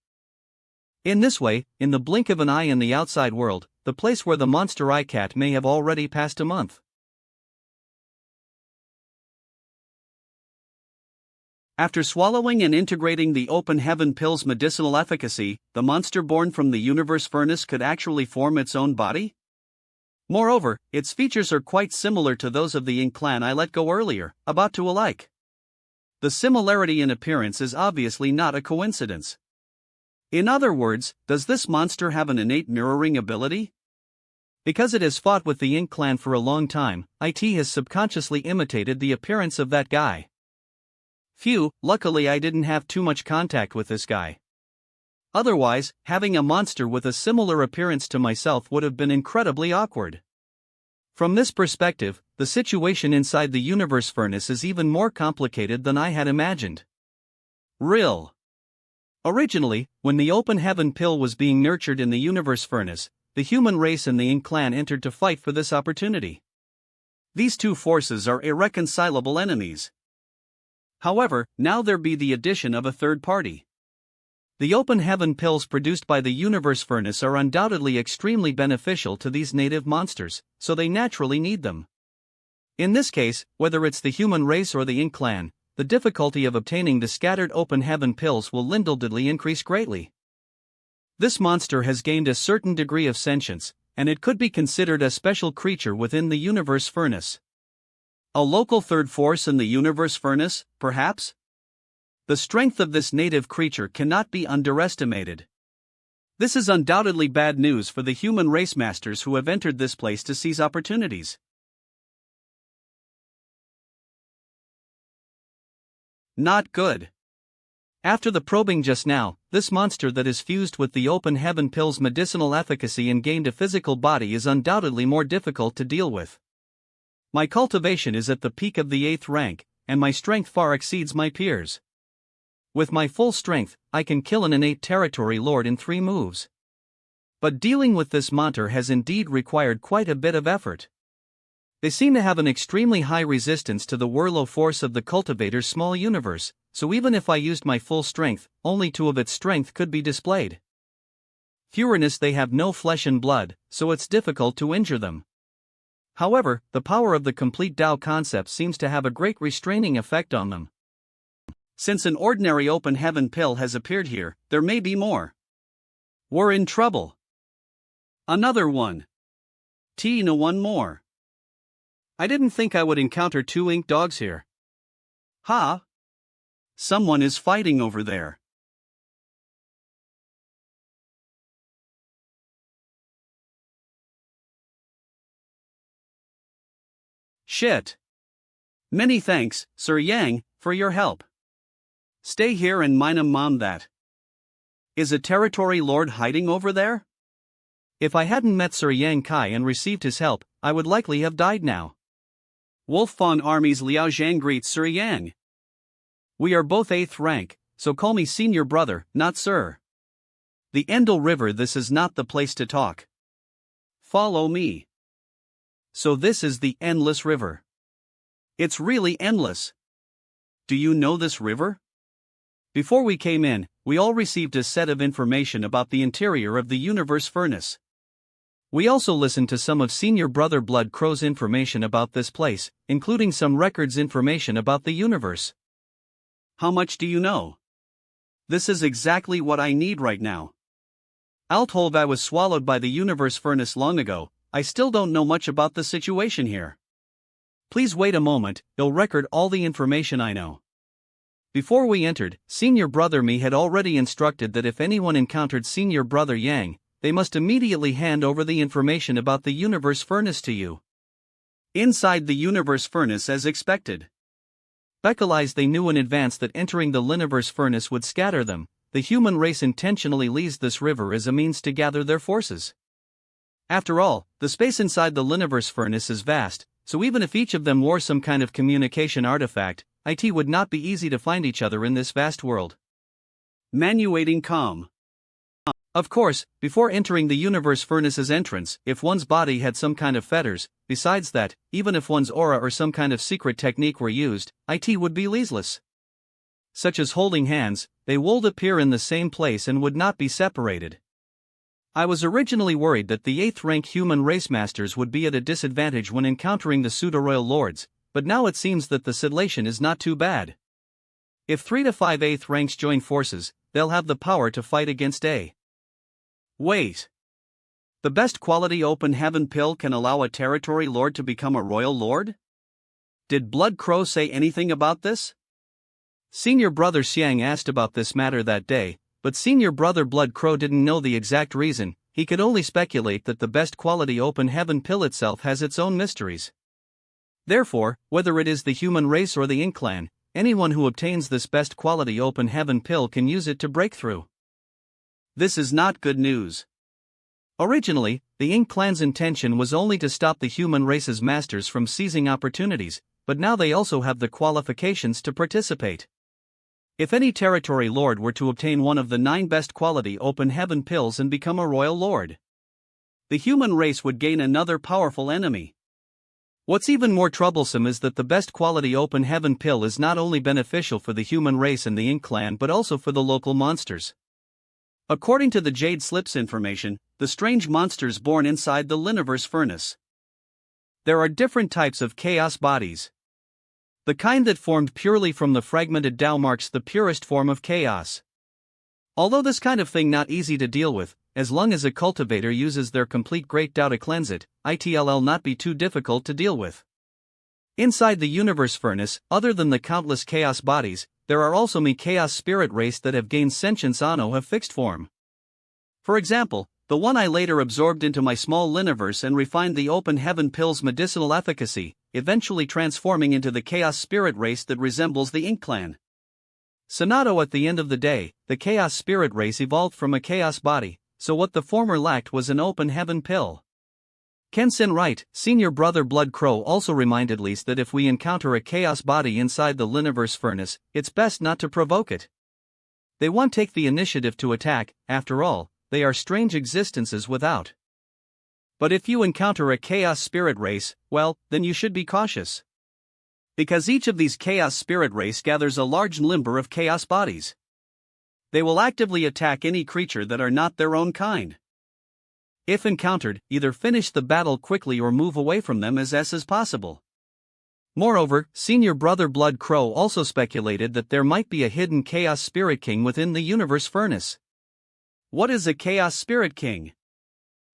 In this way, in the blink of an eye in the outside world, the place where the monster anicat may have already passed a month. After swallowing and integrating the open heaven pill's medicinal efficacy, the monster born from the universe furnace could actually form its own body? Moreover, its features are quite similar to those of the Ink clan I let go earlier, about to alike. The similarity in appearance is obviously not a coincidence. In other words, does this monster have an innate mirroring ability? Because it has fought with the Ink clan for a long time, it has subconsciously imitated the appearance of that guy. Phew, luckily I didn't have too much contact with this guy. Otherwise, having a monster with a similar appearance to myself would have been incredibly awkward. From this perspective, the situation inside the universe furnace is even more complicated than I had imagined. Originally, when the open heaven pill was being nurtured in the universe furnace, the human race and the Ink clan entered to fight for this opportunity. These two forces are irreconcilable enemies. However, now there be the addition of a third party. The open heaven pills produced by the universe furnace are undoubtedly extremely beneficial to these native monsters, so they naturally need them. In this case, whether it's the human race or the Ink clan, the difficulty of obtaining the scattered open heaven pills will undoubtedly increase greatly. This monster has gained a certain degree of sentience, and it could be considered a special creature within the universe furnace. A local third force in the universe furnace, perhaps? The strength of this native creature cannot be underestimated. This is undoubtedly bad news for the human race masters who have entered this place to seize opportunities. Not good. After the probing just now, this monster that is fused with the open heaven pill's medicinal efficacy and gained a physical body is undoubtedly more difficult to deal with. My cultivation is at the peak of the 8th rank, and my strength far exceeds my peers. With my full strength, I can kill an innate territory lord in 3 moves. But dealing with this monster has indeed required quite a bit of effort. They seem to have an extremely high resistance to the whirlo force of the cultivator's small universe, so even if I used my full strength, only 2 of its strength could be displayed. Furious, they have no flesh and blood, so it's difficult to injure them. However, the power of the complete Tao concept seems to have a great restraining effect on them. Since an ordinary open heaven pill has appeared here, there may be more. We're in trouble. Another one. No, one more. I didn't think I would encounter 2 ink dogs here. Ha! Someone is fighting over there. Shit. Many thanks, Sir Yang, for your help. Stay here and mom that. Is a territory lord hiding over there? If I hadn't met Sir Yang Kai and received his help, I would likely have died now. Wolf Fawn Army's Liao Zhang greets Sir Yang. We are both 8th rank, so call me senior brother, not sir. The Endel River, this is not the place to talk. Follow me. So this is the Endless River. It's really endless. Do you know this river? Before we came in, we all received a set of information about the interior of the universe furnace. We also listened to some of Senior Brother Blood Crow's information about this place, including some records information about the universe. How much do you know? This is exactly what I need right now. Although I was swallowed by the universe furnace long ago, I still don't know much about the situation here. Please wait a moment, I'll record all the information I know. Before we entered, Senior Brother Me had already instructed that if anyone encountered Senior Brother Yang, they must immediately hand over the information about the universe furnace to you. Inside the universe furnace as expected. Because they knew in advance that entering the universe furnace would scatter them, the human race intentionally leaves this river as a means to gather their forces. After all, the space inside the universe furnace is vast, so even if each of them wore some kind of communication artifact, it would not be easy to find each other in this vast world. Manuating calm. Of course, before entering the universe furnace's entrance, if one's body had some kind of fetters, besides that, even if one's aura or some kind of secret technique were used, it would be useless. Such as holding hands, they would appear in the same place and would not be separated. I was originally worried that the 8th rank human race masters would be at a disadvantage when encountering the pseudo-royal lords, but now it seems that the Escalation is not too bad. If 3 to 5 8th ranks join forces, they'll have the power to fight against A. Wait. The best quality open heaven pill can allow a territory lord to become a royal lord? Did Blood Crow say anything about this? Senior Brother Xiang asked about this matter that day, but Senior Brother Blood Crow didn't know the exact reason. He could only speculate that the best quality open heaven pill itself has its own mysteries. Therefore, whether it is the human race or the Ink clan, anyone who obtains this best quality open heaven pill can use it to break through. This is not good news. Originally, the Ink clan's intention was only to stop the human race's masters from seizing opportunities, but now they also have the qualifications to participate. If any territory lord were to obtain one of the 9 best quality open heaven pills and become a royal lord, the human race would gain another powerful enemy. What's even more troublesome is that the best quality open heaven pill is not only beneficial for the human race and the Ink clan but also for the local monsters. According to the Jade Slips information, the strange monsters born inside the universe furnace. There are different types of chaos bodies. The kind that formed purely from the fragmented Tao marks the purest form of chaos. Although this kind of thing not easy to deal with, as long as a cultivator uses their complete great Tao to cleanse it, it'll not be too difficult to deal with. Inside the universe furnace, other than the countless chaos bodies, there are also me chaos spirit race that have gained sentience ano have fixed form. For example, the one I later absorbed into my small liniverse and refined the open heaven pill's medicinal efficacy, eventually transforming into the chaos spirit race that resembles the Ink clan. Sonato at the end of the day, the chaos spirit race evolved from a chaos body, so what the former lacked was an open heaven pill. Kensen Wright, Senior Brother Blood Crow also reminded Lise that if we encounter a chaos body inside the liniverse furnace, it's best not to provoke it. They won't take the initiative to attack, after all, they are strange existences without. But if you encounter a chaos spirit race, well, then you should be cautious. Because each of these chaos spirit race gathers a large number of chaos bodies. They will actively attack any creature that are not their own kind. If encountered, either finish the battle quickly or move away from them as possible. Moreover, Senior Brother Blood Crow also speculated that there might be a hidden Chaos Spirit King within the universe furnace. What is a Chaos Spirit King?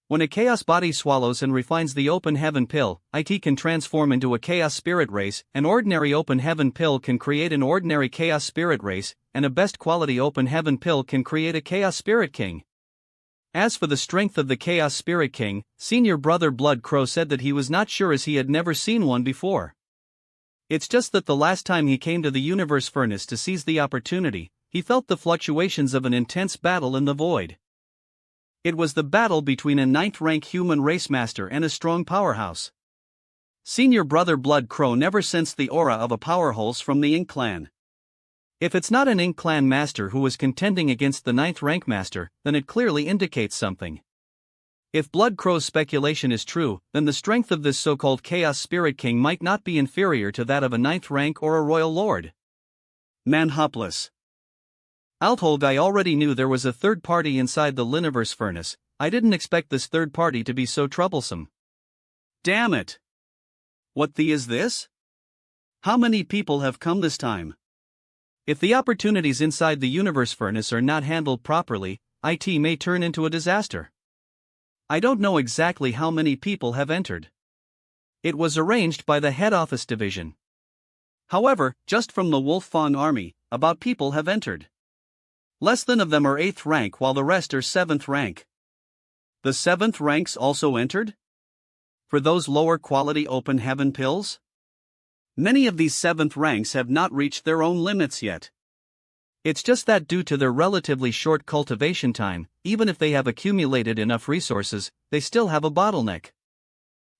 When a chaos body swallows and refines the open heaven pill, it can transform into a chaos spirit race. An ordinary open heaven pill can create an ordinary chaos spirit race, and a best quality open heaven pill can create a chaos spirit king. As for the strength of the Chaos Spirit King, Senior Brother Blood Crow said that he was not sure as he had never seen one before. It's just that the last time he came to the universe furnace to seize the opportunity, he felt the fluctuations of an intense battle in the void. It was the battle between a 9th-rank human race master and a strong powerhouse. Senior brother Blood Crow never sensed the aura of a powerhouse from the Ink clan. If it's not an Ink clan master who was contending against the 9th-rank master, then it clearly indicates something. If Blood Crow's speculation is true, then the strength of this so-called Chaos Spirit King might not be inferior to that of a 9th rank or a royal lord. Manhopeless. Although I already knew there was a third party inside the Liniverse furnace, I didn't expect this third party to be so troublesome. Damn it! What the is this? How many people have come this time? If the opportunities inside the universe furnace are not handled properly, it may turn into a disaster. I don't know exactly how many people have entered. It was arranged by the head office division. However, just from the Wolf Fawn army, about people have entered. Less than of them are 8th rank while the rest are 7th rank. The 7th ranks also entered? For those lower quality open heaven pills? Many of these 7th ranks have not reached their own limits yet. It's just that due to their relatively short cultivation time, even if they have accumulated enough resources, they still have a bottleneck.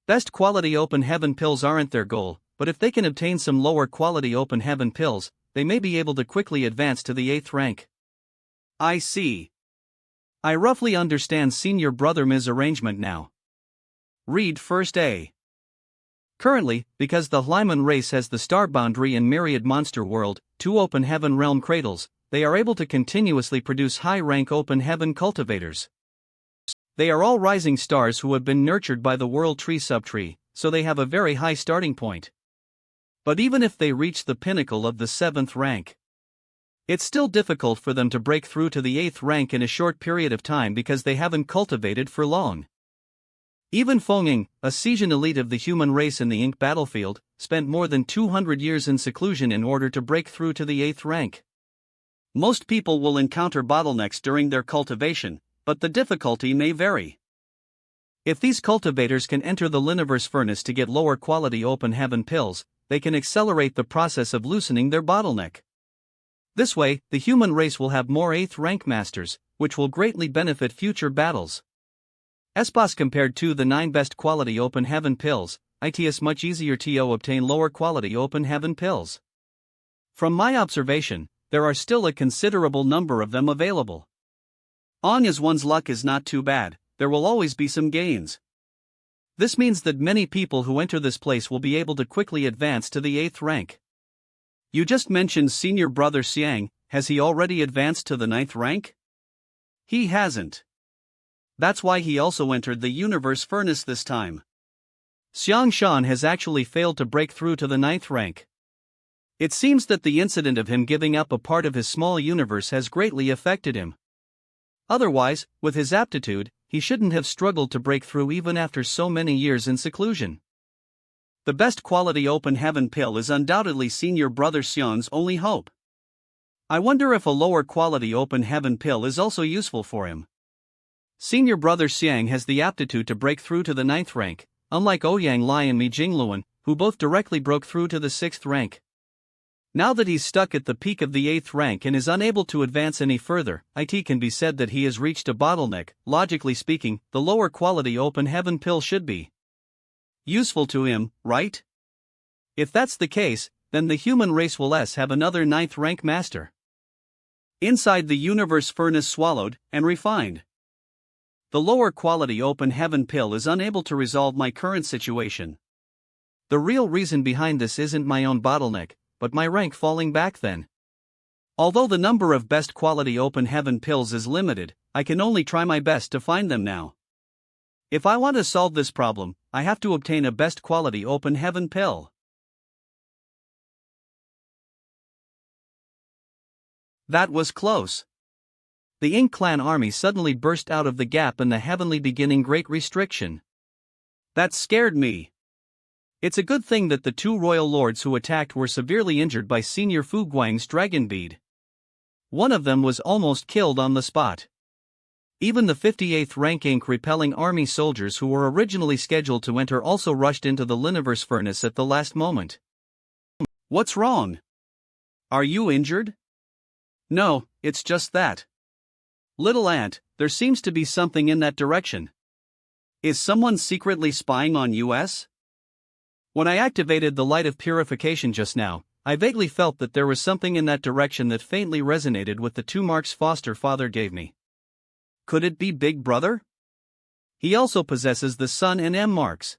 Best quality open heaven pills aren't their goal, but if they can obtain some lower quality open heaven pills, they may be able to quickly advance to the 8th rank. I see. I roughly understand Senior Brother Ms. arrangement now. Read first A. Currently, because the Hyman race has the star boundary in Myriad Monster World, 2 open heaven realm cradles, they are able to continuously produce high-rank open heaven cultivators. They are all rising stars who have been nurtured by the World Tree subtree, so they have a very high starting point. But even if they reach the pinnacle of the 7th rank, it's still difficult for them to break through to the 8th rank in a short period of time because they haven't cultivated for long. Even Fenging, a Sejin elite of the human race in the Ink battlefield, spent more than 200 years in seclusion in order to break through to the 8th rank. Most people will encounter bottlenecks during their cultivation, but the difficulty may vary. If these cultivators can enter the Liniverse furnace to get lower quality open heaven pills, they can accelerate the process of loosening their bottleneck. This way, the human race will have more 8th rank masters, which will greatly benefit future battles. Espas compared to the 9 best quality open heaven pills, it is much easier to obtain lower quality open heaven pills. From my observation, there are still a considerable number of them available. On as one's luck is not too bad, there will always be some gains. This means that many people who enter this place will be able to quickly advance to the 8th rank. You just mentioned Senior Brother Xiang, has he already advanced to the 9th rank? He hasn't. That's why he also entered the universe furnace this time. Xiang Shan has actually failed to break through to the 9th rank. It seems that the incident of him giving up a part of his small universe has greatly affected him. Otherwise, with his aptitude, he shouldn't have struggled to break through even after so many years in seclusion. The best quality open heaven pill is undoubtedly Senior Brother Xiang's only hope. I wonder if a lower quality open heaven pill is also useful for him. Senior Brother Xiang has the aptitude to break through to the 9th rank, unlike Ouyang Lai and Mi Jingluan, who both directly broke through to the 6th rank. Now that he's stuck at the peak of the 8th rank and is unable to advance any further, it can be said that he has reached a bottleneck. Logically speaking, the lower quality open heaven pill should be useful to him, right? If that's the case, then the human race will have another 9th rank master. Inside the universe furnace swallowed and refined. The lower quality open heaven pill is unable to resolve my current situation. The real reason behind this isn't my own bottleneck, but my rank falling back then. Although the number of best quality open heaven pills is limited, I can only try my best to find them now. If I want to solve this problem, I have to obtain a best quality open heaven pill. That was close. The Ink clan army suddenly burst out of the gap in the heavenly beginning Great Restriction. That scared me. It's a good thing that the 2 royal lords who attacked were severely injured by Senior Fu Guang's dragon bead. One of them was almost killed on the spot. Even the 58th rank Ink repelling army soldiers who were originally scheduled to enter also rushed into the Liniverse furnace at the last moment. What's wrong? Are you injured? No, it's just that. Little ant, there seems to be something in that direction. Is someone secretly spying on us? When I activated the light of purification just now, I vaguely felt that there was something in that direction that faintly resonated with the 2 marks foster father gave me. Could it be Big Brother? He also possesses the Sun and M marks.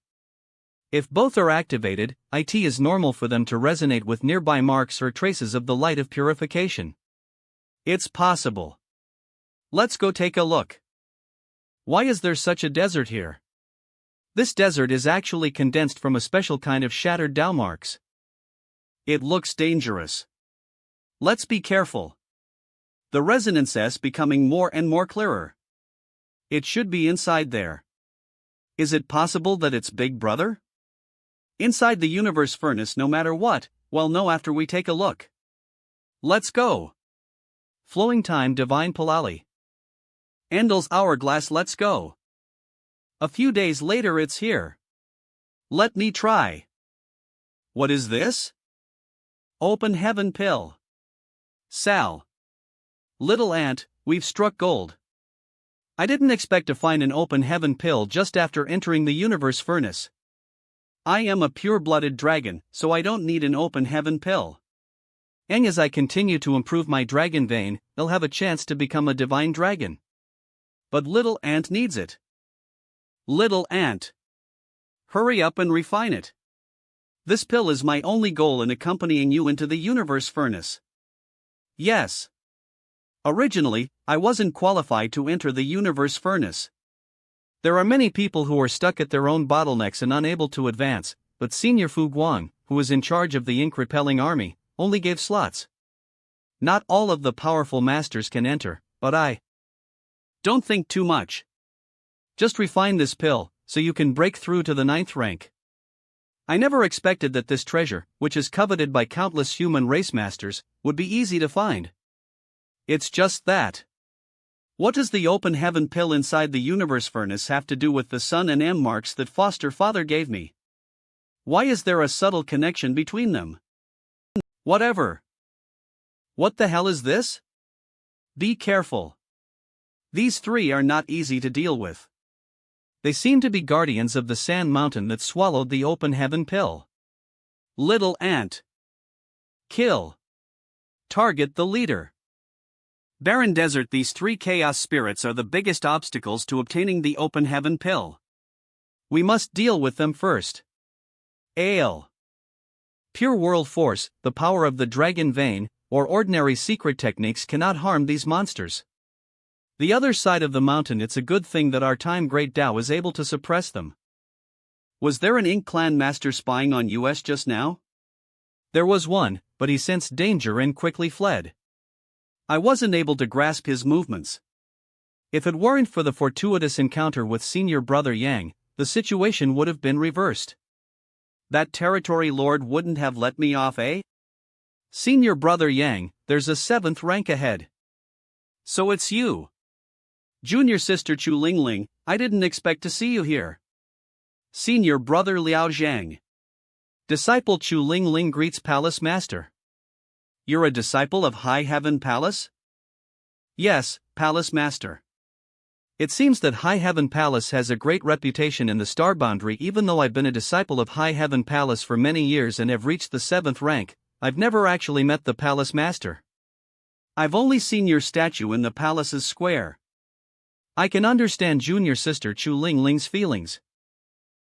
If both are activated, it is normal for them to resonate with nearby marks or traces of the light of purification. It's possible. Let's go take a look. Why is there such a desert here? This desert is actually condensed from a special kind of shattered Dao marks. It looks dangerous. Let's be careful. The resonance is becoming more and more clearer. It should be inside there. Is it possible that it's Big Brother? Inside the universe furnace no matter what, well no after we take a look. Let's go. Flowing time divine Palali. Endel's hourglass let's go. A few days later it's here. Let me try. What is this? Open heaven pill. Sal. Little ant, we've struck gold. I didn't expect to find an open heaven pill just after entering the universe furnace. I am a pure-blooded dragon, so I don't need an open heaven pill. And as I continue to improve my dragon vein, I'll have a chance to become a divine dragon. But little ant needs it. Little ant. Hurry up and refine it. This pill is my only goal in accompanying you into the universe furnace. Yes. Originally, I wasn't qualified to enter the universe furnace. There are many people who are stuck at their own bottlenecks and unable to advance, but Senior Fu Guang, who is in charge of the ink-repelling army, only gave slots. Not all of the powerful masters can enter, but I. Don't think too much. Just refine this pill, so you can break through to the 9th rank. I never expected that this treasure, which is coveted by countless human race masters, would be easy to find. It's just that. What does the open heaven pill inside the universe furnace have to do with the Sun and M marks that foster father gave me? Why is there a subtle connection between them? Whatever. What the hell is this? Be careful. These 3 are not easy to deal with. They seem to be guardians of the sand mountain that swallowed the open heaven pill. Little ant. Kill. Target the leader. Barren desert. These 3 chaos spirits are the biggest obstacles to obtaining the open heaven pill. We must deal with them first. Ale. Pure world force, the power of the dragon vein, or ordinary secret techniques cannot harm these monsters. The other side of the mountain, it's a good thing that our time great Tao is able to suppress them. Was there an Ink Clan master spying on us just now? There was one, but he sensed danger and quickly fled. I wasn't able to grasp his movements. If it weren't for the fortuitous encounter with Senior Brother Yang, the situation would have been reversed. That territory lord wouldn't have let me off, eh? Senior Brother Yang, there's a 7th rank ahead. So it's you. Junior Sister Chu Lingling, I didn't expect to see you here. Senior Brother Liao Zhang. Disciple Chu Lingling greets Palace Master. You're a disciple of High Heaven Palace? Yes, Palace Master. It seems that High Heaven Palace has a great reputation in the star boundary. Even though I've been a disciple of High Heaven Palace for many years and have reached the 7th rank, I've never actually met the Palace Master. I've only seen your statue in the palace's square. I can understand Junior Sister Chu Lingling's feelings.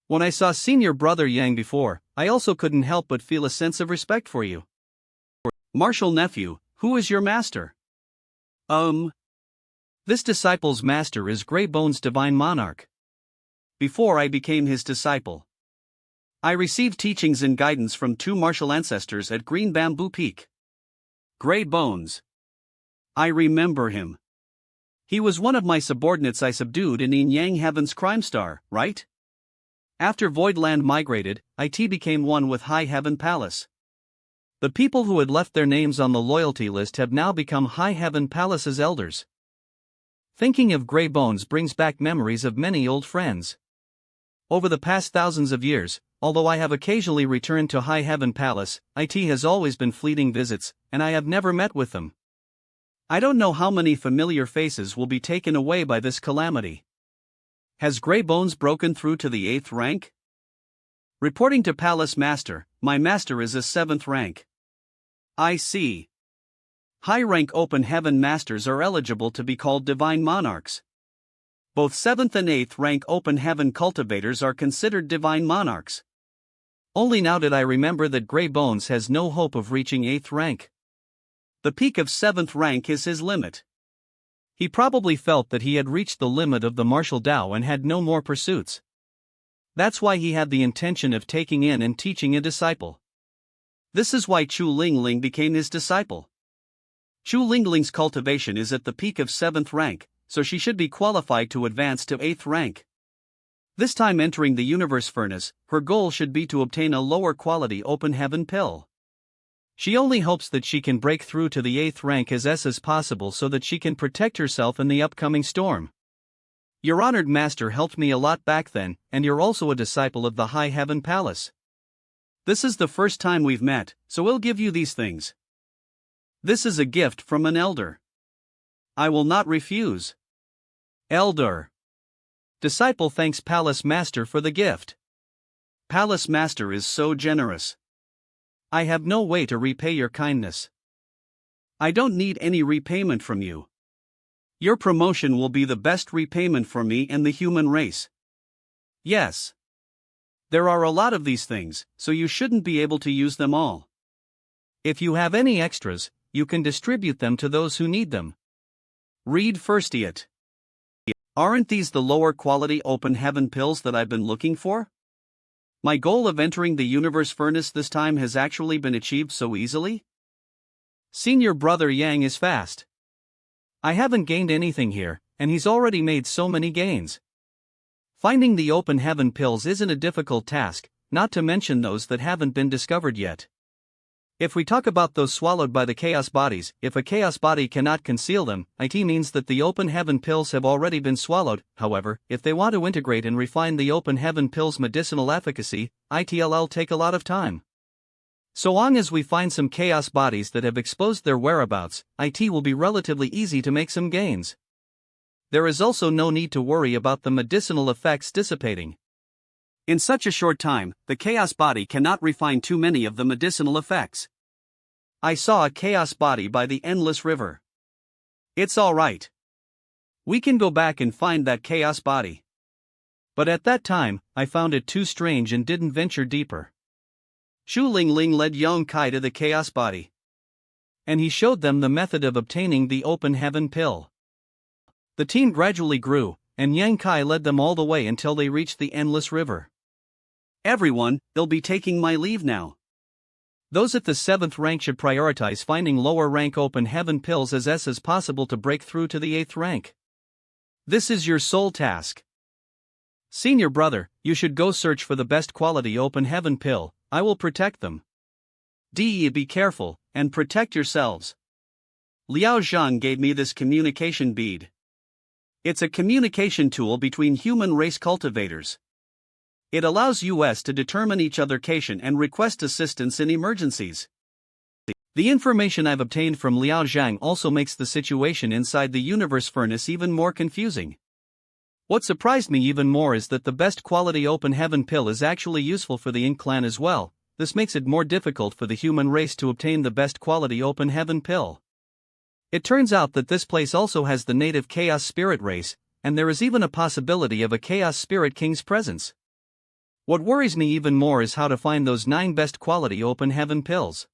When I saw Senior Brother Yang before, I also couldn't help but feel a sense of respect for you. Martial nephew, who is your master? This disciple's master is Grey Bones Divine Monarch. Before I became his disciple, I received teachings and guidance from 2 martial ancestors at Green Bamboo Peak. Grey Bones. I remember him. He was one of my subordinates I subdued in Yin Yang Heaven's Crime Star, right? After Voidland migrated, IT became one with High Heaven Palace. The people who had left their names on the loyalty list have now become High Heaven Palace's elders. Thinking of Grey Bones brings back memories of many old friends. Over the past thousands of years, although I have occasionally returned to High Heaven Palace, it has always been fleeting visits, and I have never met with them. I don't know how many familiar faces will be taken away by this calamity. Has Grey Bones broken through to the 8th rank? Reporting to Palace Master, my master is a 7th rank. I see. High-rank Open Heaven Masters are eligible to be called Divine Monarchs. Both 7th and 8th rank Open Heaven Cultivators are considered Divine Monarchs. Only now did I remember that Grey Bones has no hope of reaching 8th rank. The peak of 7th rank is his limit. He probably felt that he had reached the limit of the martial Dao and had no more pursuits. That's why he had the intention of taking in and teaching a disciple. This is why Chu Lingling became his disciple. Chu Lingling's cultivation is at the peak of 7th rank, so she should be qualified to advance to 8th rank. This time entering the universe furnace, her goal should be to obtain a lower quality Open Heaven pill. She only hopes that she can break through to the 8th rank as possible so that she can protect herself in the upcoming storm. Your honored master helped me a lot back then, and you're also a disciple of the High Heaven Palace. This is the first time we've met, so we'll give you these things. This is a gift from an elder. I will not refuse. Elder. Disciple thanks Palace Master for the gift. Palace Master is so generous. I have no way to repay your kindness. I don't need any repayment from you. Your promotion will be the best repayment for me and the human race. Yes. There are a lot of these things, so you shouldn't be able to use them all. If you have any extras, you can distribute them to those who need them. Read firstiot. Aren't these the lower quality Open Heaven pills that I've been looking for? My goal of entering the universe furnace this time has actually been achieved so easily? Senior brother Yang is fast. I haven't gained anything here, and he's already made so many gains. Finding the Open Heaven pills isn't a difficult task, not to mention those that haven't been discovered yet. If we talk about those swallowed by the chaos bodies, if a chaos body cannot conceal them, it means that the Open Heaven pills have already been swallowed. However, if they want to integrate and refine the Open Heaven pills' medicinal efficacy, it'll take a lot of time. So long as we find some chaos bodies that have exposed their whereabouts, it will be relatively easy to make some gains. There is also no need to worry about the medicinal effects dissipating. In such a short time, the chaos body cannot refine too many of the medicinal effects. I saw a chaos body by the endless river. It's alright. We can go back and find that chaos body. But at that time, I found it too strange and didn't venture deeper. Shu Lingling led Yang Kai to the chaos body. And he showed them the method of obtaining the Open Heaven pill. The team gradually grew, and Yang Kai led them all the way until they reached the endless river. Everyone, they'll be taking my leave now. Those at the 7th rank should prioritize finding lower rank Open Heaven pills as possible to break through to the 8th rank. This is your sole task. Senior brother, you should go search for the best quality Open Heaven pill. I will protect them. Be careful, and protect yourselves. Liao Zhang gave me this communication bead. It's a communication tool between human race cultivators. It allows us to determine each other's location and request assistance in emergencies. The information I've obtained from Liao Zhang also makes the situation inside the universe furnace even more confusing. What surprised me even more is that the best quality Open Heaven pill is actually useful for the Ink clan as well. This makes it more difficult for the human race to obtain the best quality Open Heaven pill. It turns out that this place also has the native Chaos Spirit race, and there is even a possibility of a Chaos Spirit King's presence. What worries me even more is how to find those 9 best quality Open Heaven pills.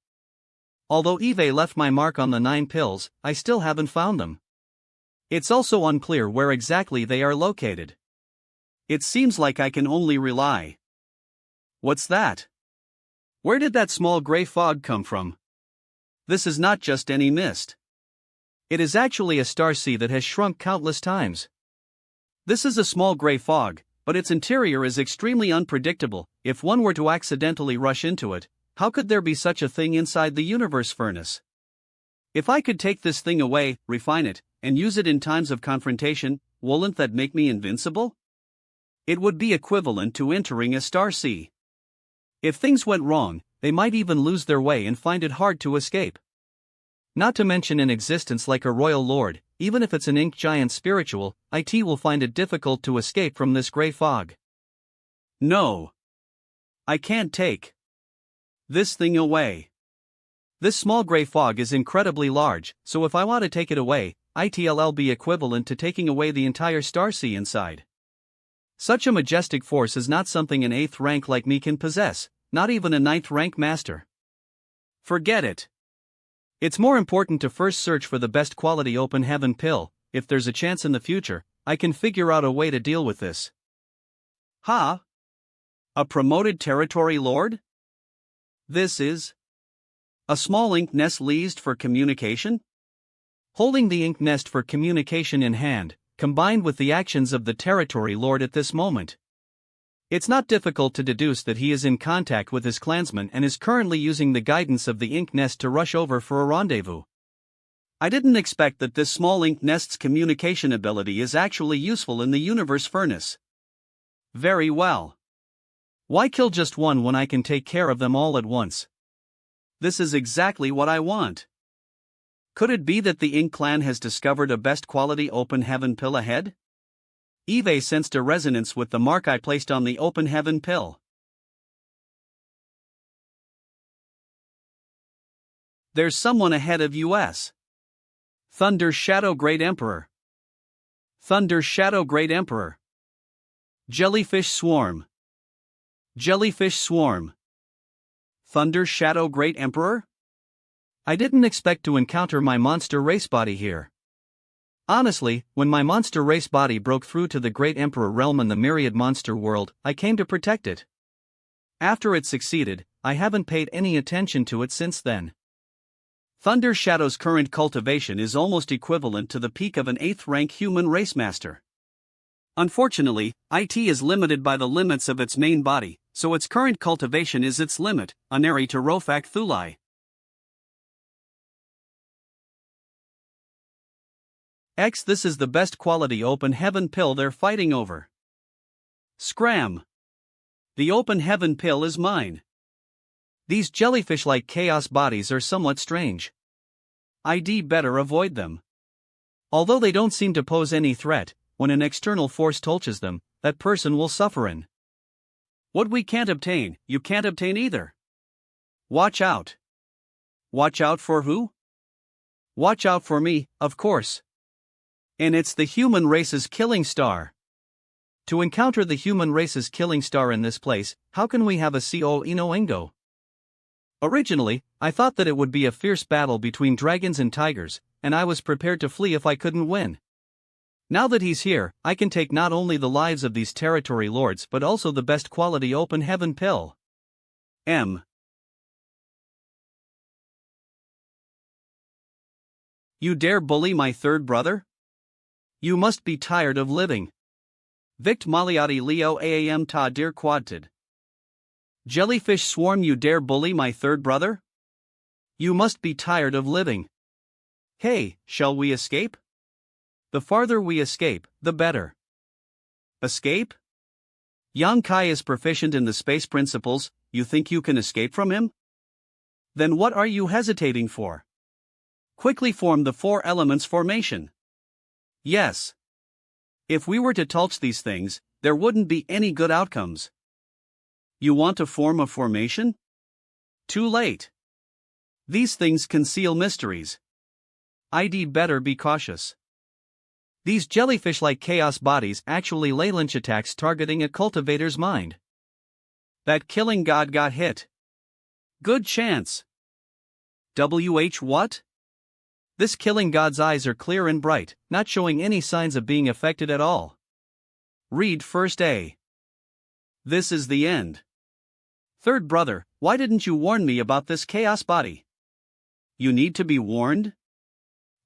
Although Eve left my mark on the 9 pills, I still haven't found them. It's also unclear where exactly they are located. It seems like I can only rely. What's that? Where did that small gray fog come from? This is not just any mist. It is actually a star sea that has shrunk countless times. This is a small gray fog, but its interior is extremely unpredictable. If one were to accidentally rush into it, how could there be such a thing inside the universe furnace? If I could take this thing away, refine it, and use it in times of confrontation, wouldn't that make me invincible? It would be equivalent to entering a star sea. If things went wrong, they might even lose their way and find it hard to escape. Not to mention an existence like a royal lord, even if it's an ink giant spiritual, it will find it difficult to escape from this grey fog. No. I can't take this thing away. This small grey fog is incredibly large, so if I want to take it away, it'll be equivalent to taking away the entire starsea inside. Such a majestic force is not something an 8th rank like me can possess, not even a 9th rank master. Forget it. It's more important to first search for the best quality open heaven pill. If there's a chance in the future, I can figure out a way to deal with this. Ha? A promoted territory lord? This is a small ink nest leased for communication? Holding the ink nest for communication in hand, combined with the actions of the territory lord at this moment, it's not difficult to deduce that he is in contact with his clansmen and is currently using the guidance of the ink nest to rush over for a rendezvous. I didn't expect that this small ink nest's communication ability is actually useful in the universe furnace. Very well. Why kill just one when I can take care of them all at once? This is exactly what I want. Could it be that the Ink clan has discovered a best quality open heaven pill ahead? Eve sensed a resonance with the mark I placed on the open heaven pill. There's someone ahead of us. Thunder Shadow Great Emperor. Thunder Shadow Great Emperor. Jellyfish Swarm. Jellyfish Swarm. Thunder Shadow Great Emperor? I didn't expect to encounter my monster race body here. Honestly, when my monster race body broke through to the Great Emperor realm in the myriad monster world, I came to protect it. After it succeeded, I haven't paid any attention to it since then. Thunder Shadow's current cultivation is almost equivalent to the peak of an 8th rank human race master. Unfortunately, IT is limited by the limits of its main body, so its current cultivation is its limit, Aneri to Rofak Thulai. This is the best quality open heaven pill they're fighting over. Scram! The open heaven pill is mine. These jellyfish-like chaos bodies are somewhat strange. I'd better avoid them. Although they don't seem to pose any threat, when an external force touches them, that person will suffer in. What we can't obtain, you can't obtain either. Watch out. Watch out for who? Watch out for me, of course. And it's the human race's killing star. To encounter the human race's killing star in this place, how can we have a CO Ino Ingo? Originally, I thought that it would be a fierce battle between dragons and tigers, and I was prepared to flee if I couldn't win. Now that he's here, I can take not only the lives of these territory lords but also the best quality open heaven pill. You dare bully my third brother? You must be tired of living. Vict Maliati Leo Aam Ta Dir Quadtid. Jellyfish Swarm, you dare bully my third brother? You must be tired of living. Hey, shall we escape? The farther we escape, the better. Escape? Yang Kai is proficient in the space principles, you think you can escape from him? Then what are you hesitating for? Quickly form the 4 elements formation. Yes. If we were to touch these things, there wouldn't be any good outcomes. You want to form a formation? Too late. These things conceal mysteries. I'd better be cautious. These jellyfish-like chaos bodies actually lay lynch attacks targeting a cultivator's mind. That killing god got hit. Good chance. What? This killing god's eyes are clear and bright, not showing any signs of being affected at all. Read first A. This is the end. Third brother, why didn't you warn me about this chaos body? You need to be warned?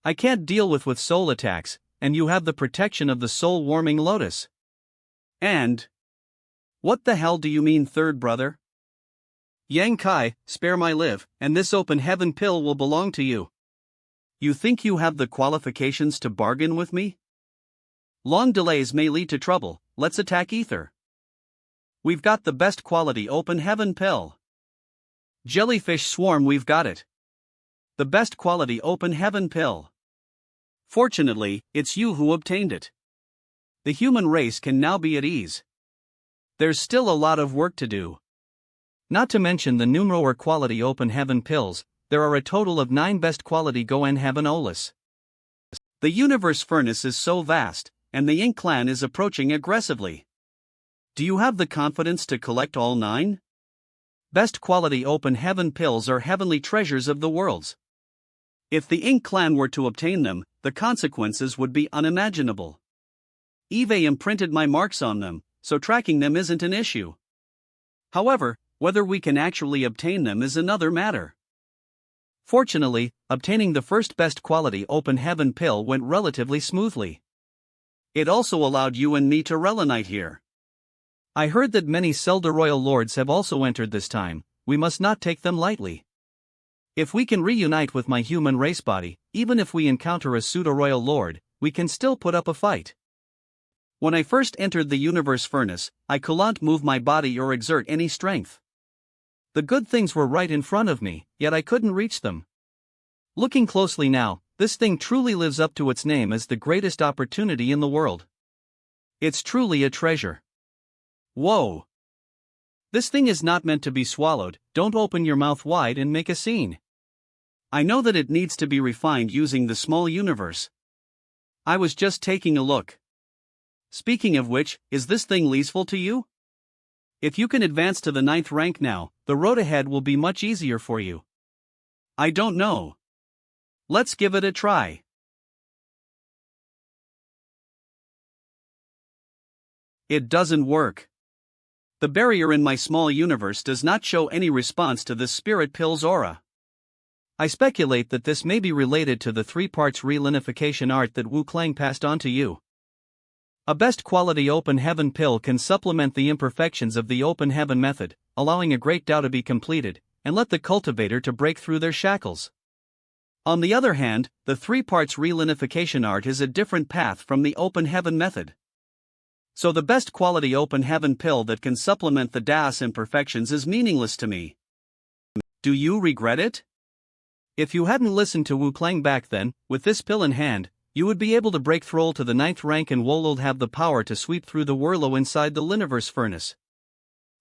I can't deal with soul attacks, and you have the protection of the soul-warming lotus. And? What the hell do you mean, third brother? Yang Kai, spare my live, and this open heaven pill will belong to you. You think you have the qualifications to bargain with me? Long delays may lead to trouble, let's attack Ether. We've got the best quality open heaven pill. Jellyfish swarm, we've got it. The best quality open heaven pill. Fortunately, it's you who obtained it. The human race can now be at ease. There's still a lot of work to do. Not to mention the numerous quality open heaven pills, there are a total of 9 best quality Goen Heaven Olus. The universe furnace is so vast, and the Ink clan is approaching aggressively. Do you have the confidence to collect all 9? Best quality open heaven pills are heavenly treasures of the worlds. If the Ink clan were to obtain them, the consequences would be unimaginable. Eve imprinted my marks on them, so tracking them isn't an issue. However, whether we can actually obtain them is another matter. Fortunately, obtaining the first best quality open heaven pill went relatively smoothly. It also allowed you and me to relenite here. I heard that many Selda royal lords have also entered this time. We must not take them lightly. If we can reunite with my human race body, even if we encounter a pseudo-royal lord, we can still put up a fight. When I first entered the universe furnace, I couldn't move my body or exert any strength. The good things were right in front of me, yet I couldn't reach them. Looking closely now, this thing truly lives up to its name as the greatest opportunity in the world. It's truly a treasure. Whoa! This thing is not meant to be swallowed. Don't open your mouth wide and make a scene. I know that it needs to be refined using the small universe. I was just taking a look. Speaking of which, is this thing useful to you? If you can advance to the 9th rank now, the road ahead will be much easier for you. I don't know. Let's give it a try. It doesn't work. The barrier in my small universe does not show any response to this spirit pill's aura. I speculate that this may be related to the 3 parts relinification art that Wu Clang passed on to you. A best quality open heaven pill can supplement the imperfections of the open heaven method, allowing a great Tao to be completed, and let the cultivator to break through their shackles. On the other hand, the 3 parts relinification art is a different path from the open heaven method. So the best quality open heaven pill that can supplement the Da's imperfections is meaningless to me. Do you regret it? If you hadn't listened to Wu Clang back then, with this pill in hand, you would be able to break through to the 9th rank and Wolold have the power to sweep through the Wurlo inside the Liniverse furnace.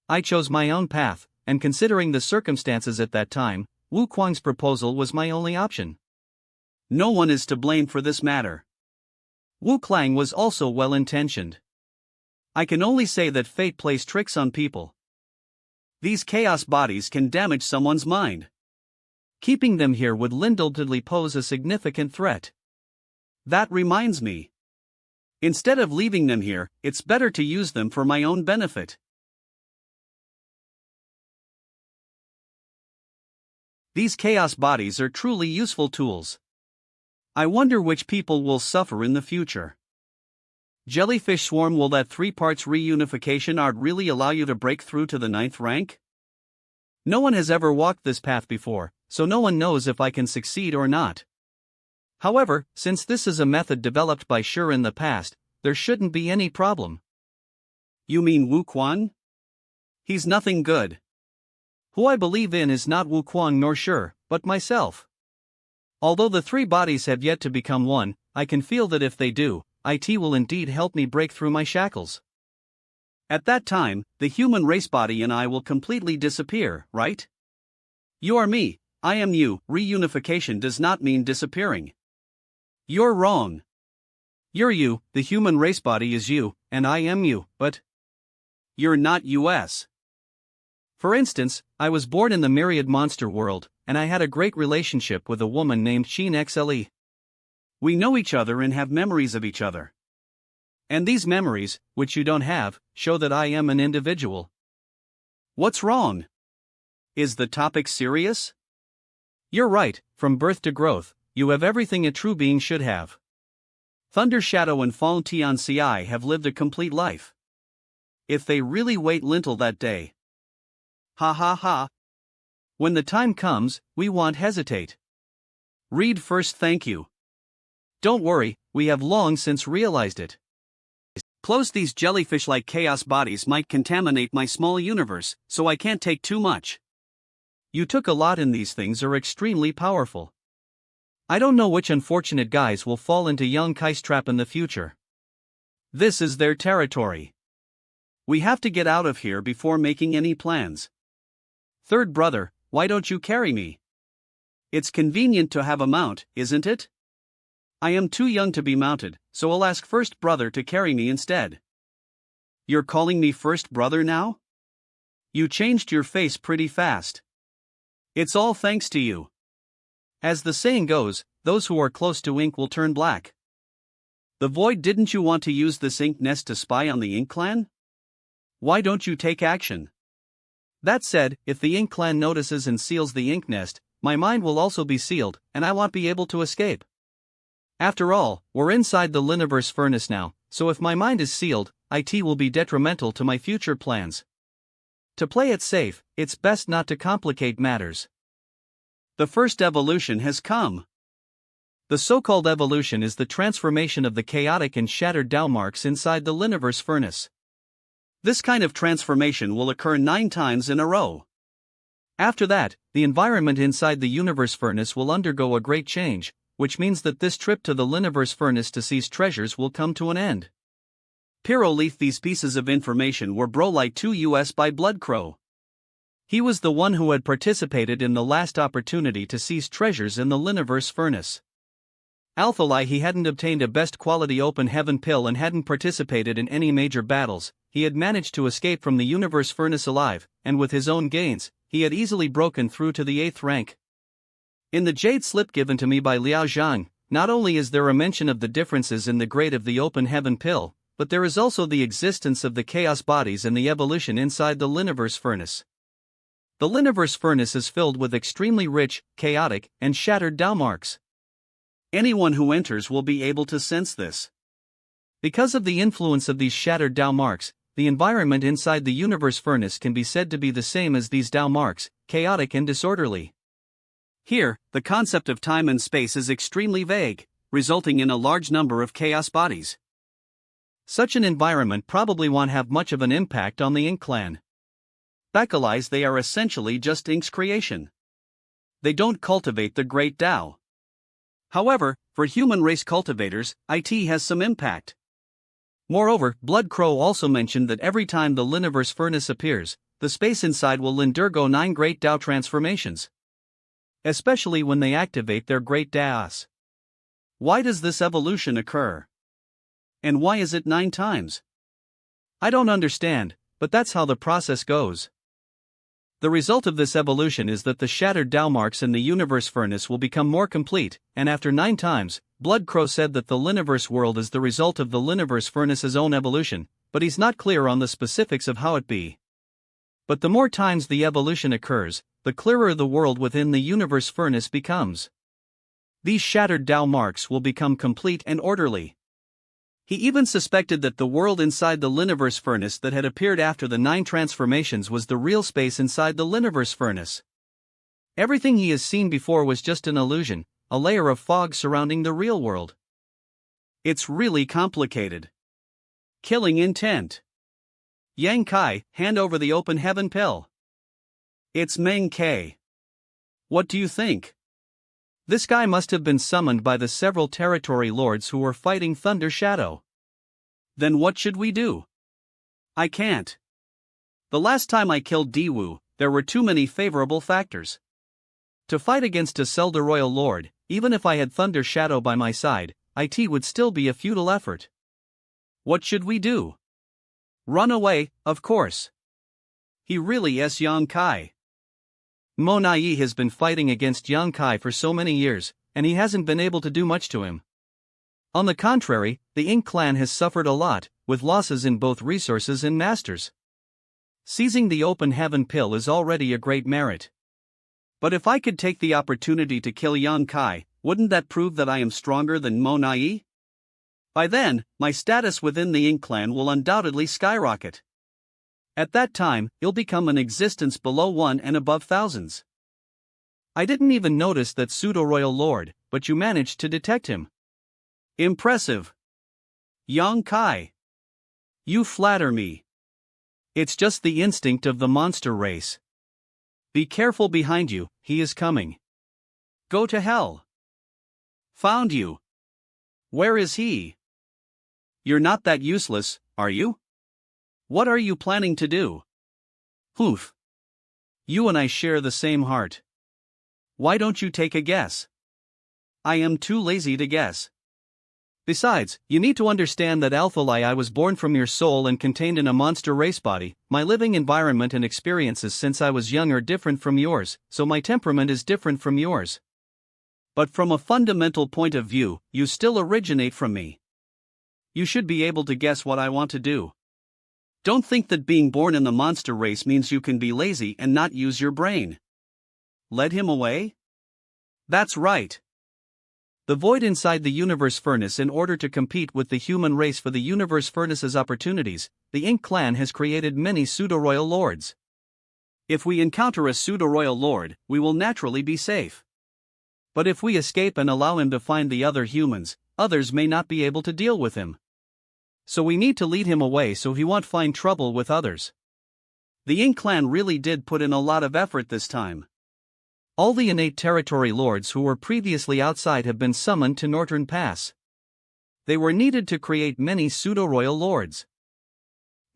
I chose my own path, and considering the circumstances at that time, Wu Kwang's proposal was my only option. No one is to blame for this matter. Wu Clang was also well-intentioned. I can only say that fate plays tricks on people. These chaos bodies can damage someone's mind. Keeping them here would undoubtedly pose a significant threat. That reminds me. Instead of leaving them here, it's better to use them for my own benefit. These chaos bodies are truly useful tools. I wonder which people will suffer in the future. Jellyfish swarm, will that 3 parts reunification art really allow you to break through to the 9th rank? No one has ever walked this path before, so no one knows if I can succeed or not. However, since this is a method developed by Sure in the past, there shouldn't be any problem. You mean Wu Quan? He's nothing good. Who I believe in is not Wu Quan nor Sure, but myself. Although the 3 bodies have yet to become one, I can feel that if they do, it will indeed help me break through my shackles. At that time, the human race body and I will completely disappear, right? You are me, I am you. Reunification does not mean disappearing. You're wrong. You're you, the human race body is you, and I am you, but you're not US. For instance, I was born in the myriad monster world, and I had a great relationship with a woman named Sheen XLE. We know each other and have memories of each other. And these memories, which you don't have, show that I am an individual. What's wrong? Is the topic serious? You're right, from birth to growth, you have everything a true being should have. Thunder Shadow and Fong Tianci have lived a complete life. If they really wait until that day. Ha ha ha. When the time comes, we won't hesitate. Read first, thank you. Don't worry, we have long since realized it. Close these jellyfish-like chaos bodies might contaminate my small universe, so I can't take too much. You took a lot and these things are extremely powerful. I don't know which unfortunate guys will fall into young Kai's trap in the future. This is their territory. We have to get out of here before making any plans. Third brother, why don't you carry me? It's convenient to have a mount, isn't it? I am too young to be mounted, so I'll ask first brother to carry me instead. You're calling me first brother now? You changed your face pretty fast. It's all thanks to you. As the saying goes, those who are close to ink will turn black. The Void, didn't you want to use this ink nest to spy on the Ink Clan? Why don't you take action? That said, if the Ink Clan notices and seals the ink nest, my mind will also be sealed, and I won't be able to escape. After all, we're inside the Liniverse furnace now, so if my mind is sealed, it will be detrimental to my future plans. To play it safe, it's best not to complicate matters. The first evolution has come. The so-called evolution is the transformation of the chaotic and shattered Dao marks inside the Liniverse furnace. This kind of transformation will occur 9 times in a row. After that, the environment inside the universe furnace will undergo a great change, which means that this trip to the Liniverse furnace to seize treasures will come to an end. Leaf, these pieces of information were light to us by Bloodcrow. He was the one who had participated in the last opportunity to seize treasures in the Liniverse furnace. Although he hadn't obtained a best quality open heaven pill and hadn't participated in any major battles, he had managed to escape from the universe furnace alive, and with his own gains, he had easily broken through to the 8th rank. In the jade slip given to me by Liao Zhang, not only is there a mention of the differences in the grade of the open heaven pill, but there is also the existence of the chaos bodies and the evolution inside the Liniverse furnace. The Liniverse furnace is filled with extremely rich, chaotic, and shattered Dao marks. Anyone who enters will be able to sense this. Because of the influence of these shattered Dao marks, the environment inside the universe furnace can be said to be the same as these Dao marks, chaotic and disorderly. Here, the concept of time and space is extremely vague, resulting in a large number of chaos bodies. Such an environment probably won't have much of an impact on the Ink Clan. Beckons, they are essentially just Ink's creation. They don't cultivate the great Tao. However, for human race cultivators, it has some impact. Moreover, Bloodcrow also mentioned that every time the Liniverse furnace appears, the space inside will undergo 9 great Tao transformations. Especially when they activate their great Taos. Why does this evolution occur? And why is it 9 times? I don't understand, but that's how the process goes. The result of this evolution is that the shattered Dao marks in the universe furnace will become more complete, and after 9 times, Bloodcrow said that the Liniverse world is the result of the Liniverse furnace's own evolution, but he's not clear on the specifics of how it be. But the more times the evolution occurs, the clearer the world within the universe furnace becomes. These shattered Dao marks will become complete and orderly. He even suspected that the world inside the Liniverse furnace that had appeared after the 9 transformations was the real space inside the Liniverse furnace. Everything he has seen before was just an illusion, a layer of fog surrounding the real world. It's really complicated. Killing intent. Yang Kai, hand over the open heaven pill. It's Meng Kai. What do you think? This guy must have been summoned by the several territory lords who were fighting Thunder Shadow. Then what should we do? I can't. The last time I killed Diwu, there were too many favorable factors. To fight against a Zelda Royal Lord, even if I had Thunder Shadow by my side, it would still be a futile effort. What should we do? Run away, of course. He really is Yang Kai. Monayi has been fighting against Yang Kai for so many years, and he hasn't been able to do much to him. On the contrary, the Ink Clan has suffered a lot, with losses in both resources and masters. Seizing the open heaven pill is already a great merit. But if I could take the opportunity to kill Yang Kai, wouldn't that prove that I am stronger than Monayi? By then, my status within the Ink Clan will undoubtedly skyrocket. At that time, you'll become an existence below 1 and above thousands. I didn't even notice that pseudo-royal lord, but you managed to detect him. Impressive. Yang Kai. You flatter me. It's just the instinct of the monster race. Be careful behind you, he is coming. Go to hell. Found you. Where is he? You're not that useless, are you? What are you planning to do? Oof. You and I share the same heart. Why don't you take a guess? I am too lazy to guess. Besides, you need to understand that Alphalai, I was born from your soul and contained in a monster race body. My living environment and experiences since I was young are different from yours, so my temperament is different from yours. But from a fundamental point of view, you still originate from me. You should be able to guess what I want to do. Don't think that being born in the monster race means you can be lazy and not use your brain. Lead him away? That's right. The void inside the universe furnace. In order to compete with the human race for the universe furnace's opportunities, the Ink clan has created many pseudo-royal lords. If we encounter a pseudo-royal lord, we will naturally be safe. But if we escape and allow him to find the other humans, others may not be able to deal with him. So we need to lead him away so he won't find trouble with others. The Ink clan really did put in a lot of effort this time. All the innate territory lords who were previously outside have been summoned to Northern Pass. They were needed to create many pseudo-royal lords.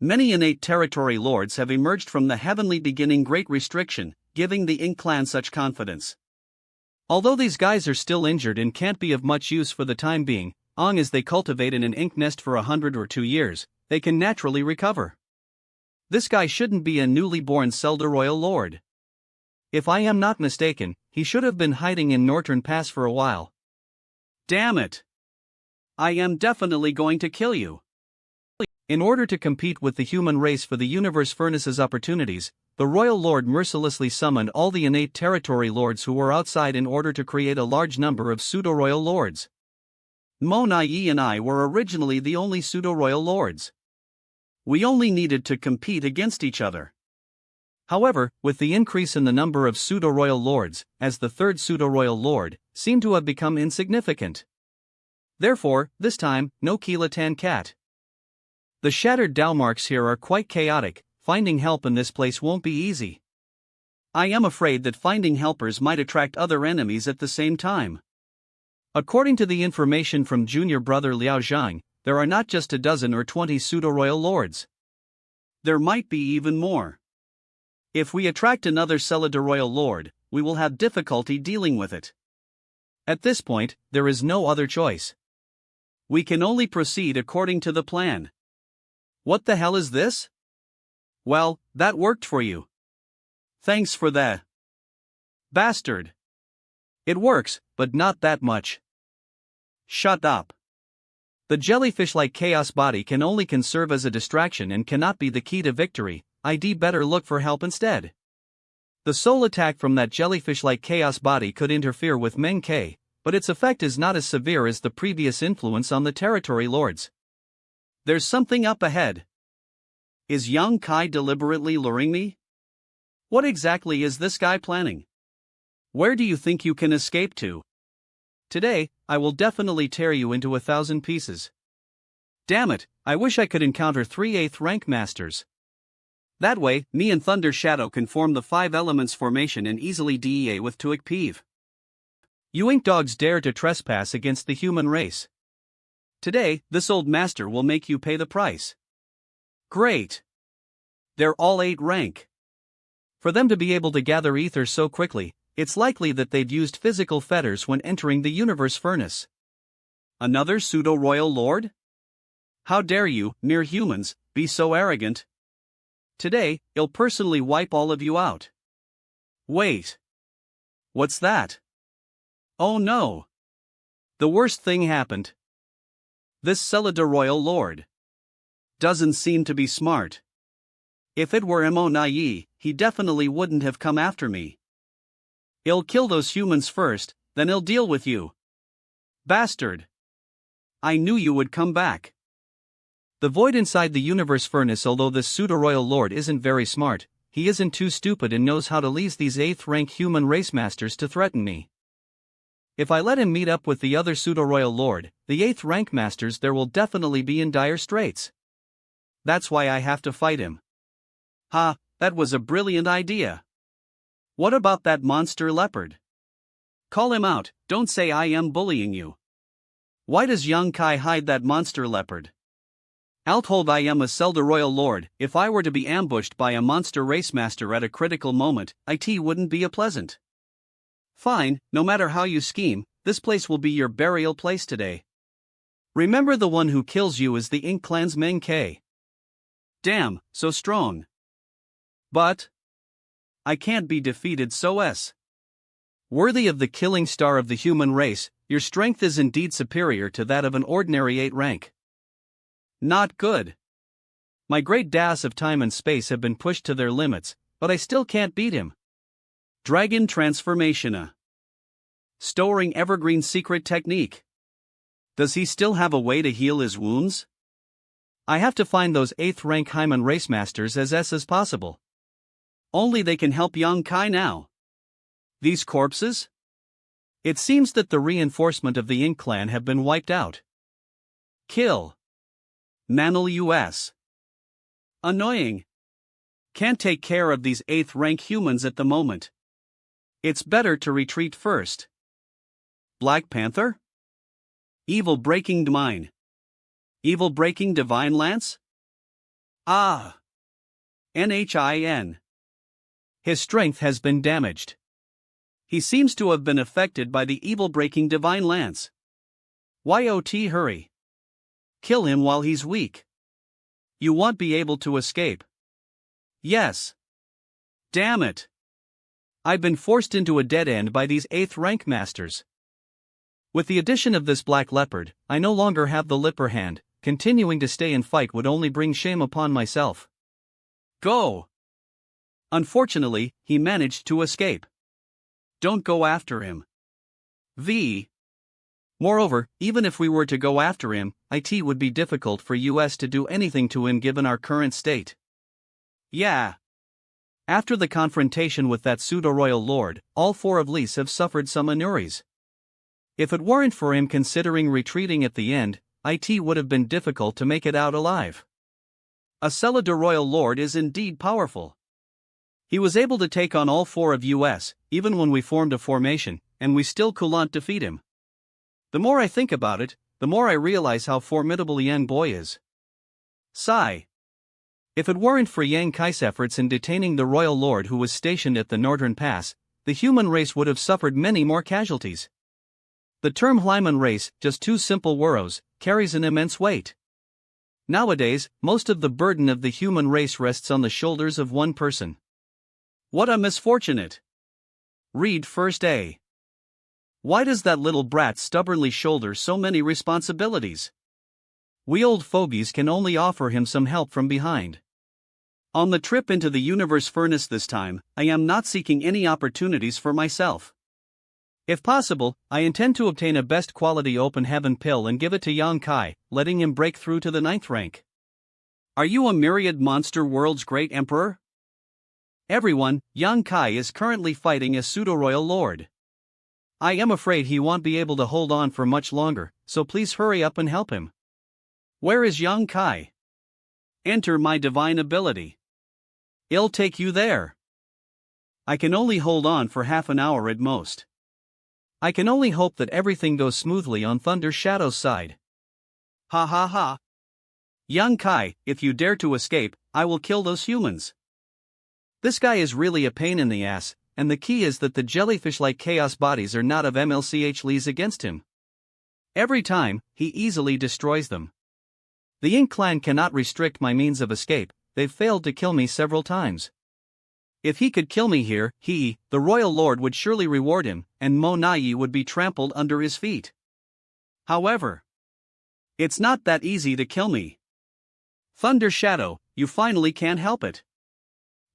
Many innate territory lords have emerged from the heavenly beginning Great Restriction, giving the Ink clan such confidence. Although these guys are still injured and can't be of much use for the time being, long as they cultivate in an ink nest for 100 or 2 years, they can naturally recover. This guy shouldn't be a newly born pseudo-royal lord. If I am not mistaken, he should have been hiding in Northern Pass for a while. Damn it! I am definitely going to kill you. In order to compete with the human race for the universe furnace's opportunities, the Royal Lord mercilessly summoned all the innate territory lords who were outside in order to create a large number of pseudo-royal lords. Monayi and I were originally the only pseudo-royal lords. We only needed to compete against each other. However, with the increase in the number of pseudo-royal lords, as the third pseudo-royal lord seemed to have become insignificant. Therefore, this time, no Kilatan cat. The shattered Dalmarks here are quite chaotic. Finding help in this place won't be easy. I am afraid that finding helpers might attract other enemies at the same time. According to the information from junior brother Liao Zhang, there are not just a dozen or 20 pseudo-royal lords. There might be even more. If we attract another Celida-royal lord, we will have difficulty dealing with it. At this point, there is no other choice. We can only proceed according to the plan. What the hell is this? Well, that worked for you. Thanks for that. Bastard. It works, but not that much. Shut up. The jellyfish-like chaos body can only serve as a distraction and cannot be the key to victory. I'd better look for help instead. The soul attack from that jellyfish-like chaos body could interfere with Meng K, but its effect is not as severe as the previous influence on the territory lords. There's something up ahead. Is young Kai deliberately luring me? What exactly is this guy planning? Where do you think you can escape to? Today, I will definitely tear you into 1,000 pieces. Damn it, I wish I could encounter 3 8th rank masters. That way, me and Thunder Shadow can form the 5 elements formation and easily DEA with Tuik Peeve. You ink dogs dare to trespass against the human race. Today, this old master will make you pay the price. Great. They're all 8 rank. For them to be able to gather ether so quickly, it's likely that they've used physical fetters when entering the universe furnace. Another pseudo-royal lord? How dare you, mere humans, be so arrogant? Today, I'll personally wipe all of you out. Wait. What's that? Oh no. The worst thing happened. This Celida-royal lord doesn't seem to be smart. If it were Monayi, he definitely wouldn't have come after me. I'll kill those humans first, then I'll deal with you. Bastard. I knew you would come back. The void inside the universe furnace. Although this pseudo-royal lord isn't very smart, he isn't too stupid and knows how to leave these 8th rank human race masters to threaten me. If I let him meet up with the other pseudo-royal lord, the 8th rank masters there will definitely be in dire straits. That's why I have to fight him. Ha, that was a brilliant idea. What about that monster leopard? Call him out, don't say I am bullying you. Why does young Kai hide that monster leopard? I'll told I am a Zelda royal lord. If I were to be ambushed by a monster race master at a critical moment, it wouldn't be a pleasant. Fine, no matter how you scheme, this place will be your burial place today. Remember, the one who kills you is the Ink Clan's Manga. Damn, so strong. But I can't be defeated, worthy of the killing star of the human race, your strength is indeed superior to that of an ordinary 8 rank. Not good. My great das of time and space have been pushed to their limits, but I still can't beat him. Dragon Transformation. Storing Evergreen Secret Technique. Does he still have a way to heal his wounds? I have to find those 8th rank Hyman race masters as possible. Only they can help young Kai now. These corpses? It seems that the reinforcement of the Ink Clan have been wiped out. Kill. Manal US. Annoying. Can't take care of these 8th rank humans at the moment. It's better to retreat first. Black Panther? Evil Breaking Mine. Evil Breaking Divine Lance? Ah. NHIN. His strength has been damaged. He seems to have been affected by the Evil Breaking Divine Lance. YOT, hurry. Kill him while he's weak. You won't be able to escape. Yes. Damn it. I've been forced into a dead end by these 8th rank masters. With the addition of this black leopard, I no longer have the upper hand. Continuing to stay and fight would only bring shame upon myself. Go! Unfortunately, he managed to escape. Don't go after him. Moreover, even if we were to go after him, it would be difficult for us to do anything to him given our current state. Yeah. After the confrontation with that pseudo-royal lord, all 4 of Lys have suffered some injuries. If it weren't for him considering retreating at the end, it would have been difficult to make it out alive. A Celida royal lord is indeed powerful. He was able to take on all 4 of us, even when we formed a formation, and we still couldn't defeat him. The more I think about it, the more I realize how formidable Yang Boy is. Sigh. If it weren't for Yang Kai's efforts in detaining the royal lord who was stationed at the northern pass, the human race would have suffered many more casualties. The term Hyman race, just 2 simple words, carries an immense weight. Nowadays, most of the burden of the human race rests on the shoulders of one person. What a misfortunate! Read first A. Why does that little brat stubbornly shoulder so many responsibilities? We old fogies can only offer him some help from behind. On the trip into the universe furnace this time, I am not seeking any opportunities for myself. If possible, I intend to obtain a best quality open heaven pill and give it to Yang Kai, letting him break through to the 9th rank. Are you a myriad monster world's great emperor? Everyone, Yang Kai is currently fighting a pseudo-royal lord. I am afraid he won't be able to hold on for much longer, so please hurry up and help him. Where is Yang Kai? Enter my divine ability. I'll take you there. I can only hold on for half an hour at most. I can only hope that everything goes smoothly on Thunder Shadow's side. Ha ha ha. Yang Kai, if you dare to escape, I will kill those humans. This guy is really a pain in the ass, and the key is that the jellyfish-like chaos bodies are not of MLCH Lees against him. Every time, he easily destroys them. The Ink Clan cannot restrict my means of escape, they've failed to kill me several times. If he could kill me here, he, the royal lord, would surely reward him, and Monayi would be trampled under his feet. However, it's not that easy to kill me. Thunder Shadow, you finally can't help it.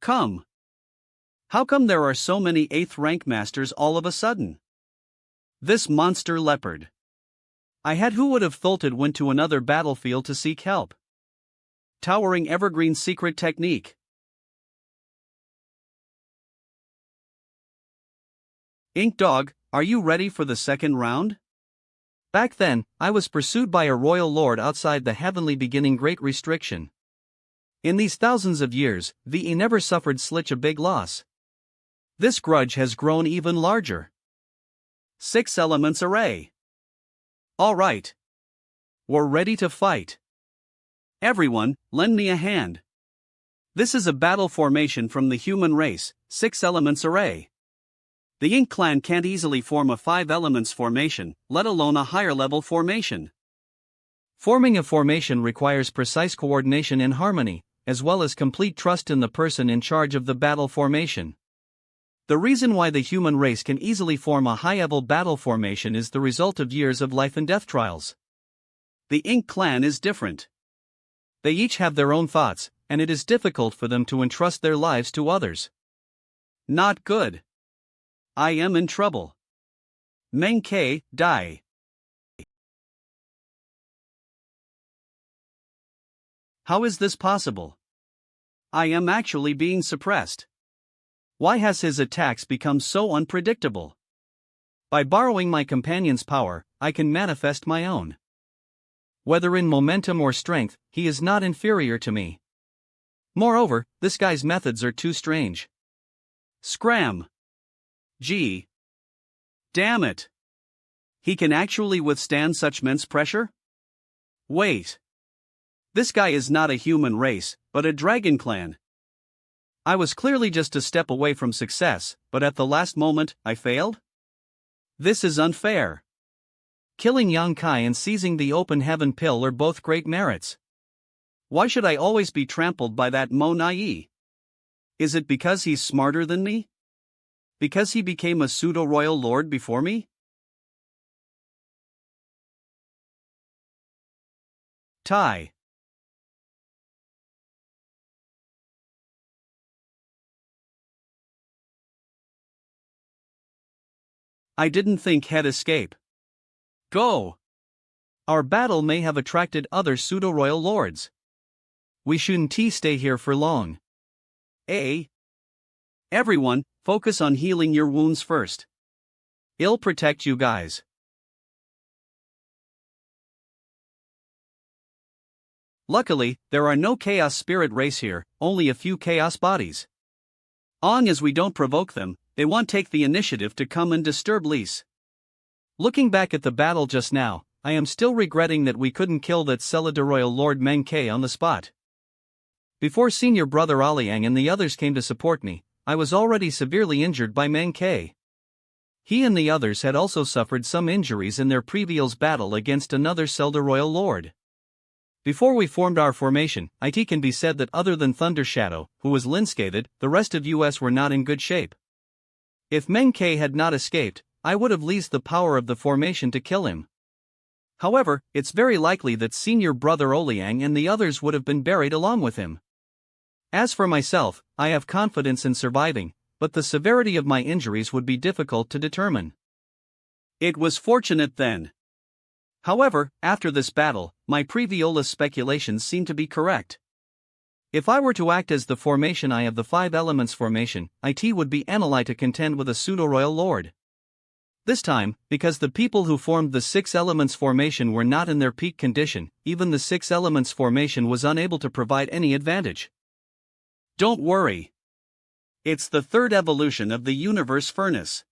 Come. How come there are so many 8th rank masters all of a sudden? This monster leopard. Who would have thought it went to another battlefield to seek help? Towering Evergreen Secret Technique. Ink Dog, are you ready for the second round? Back then, I was pursued by a royal lord outside the heavenly beginning Great Restriction. In these thousands of years, VE never suffered such a big loss. This grudge has grown even larger. 6 elements array. Alright. We're ready to fight. Everyone, lend me a hand. This is a battle formation from the human race, 6 elements array. The Ink clan can't easily form a 5 elements formation, let alone a higher level formation. Forming a formation requires precise coordination and harmony, as well as complete trust in the person in charge of the battle formation. The reason why the human race can easily form a high-level battle formation is the result of years of life and death trials. The Ink clan is different. They each have their own thoughts, and it is difficult for them to entrust their lives to others. Not good. I am in trouble. Mangacap, die. How is this possible? I am actually being suppressed. Why has his attacks become so unpredictable? By borrowing my companion's power, I can manifest my own. Whether in momentum or strength, he is not inferior to me. Moreover, this guy's methods are too strange. Scram. Gee. Damn it. He can actually withstand such immense pressure? Wait. This guy is not a human race, but a dragon clan. I was clearly just a step away from success, but at the last moment, I failed? This is unfair. Killing Yang Kai and seizing the open heaven pill are both great merits. Why should I always be trampled by that Monayi? Is it because he's smarter than me? Because he became a pseudo-royal lord before me? Tie. I didn't think he'd escape. Go! Our battle may have attracted other pseudo-royal lords. We shouldn't stay here for long. Everyone, focus on healing your wounds first. I'll protect you guys. Luckily, there are no chaos spirit race here, only a few chaos bodies. Long as we don't provoke them, they won't take the initiative to come and disturb Lise. Looking back at the battle just now, I am still regretting that we couldn't kill that Celida Royal Lord Mangacap on the spot. Before senior brother Oliang and the others came to support me, I was already severely injured by Mangacap. He and the others had also suffered some injuries in their previous battle against another Celida Royal Lord. Before we formed our formation, it can be said that other than Thunder Shadow, who was linscathed, the rest of us were not in good shape. If Mangacap had not escaped, I would have leased the power of the formation to kill him. However, it's very likely that senior brother Oliang and the others would have been buried along with him. As for myself, I have confidence in surviving, but the severity of my injuries would be difficult to determine. It was fortunate then. However, after this battle, my previous speculations seem to be correct. If I were to act as the formation eye of the 5 elements formation, it would be Enrollment to contend with a pseudo-royal lord. This time, because the people who formed the 6 elements formation were not in their peak condition, even the 6 elements formation was unable to provide any advantage. Don't worry. It's the 3rd evolution of the universe furnace.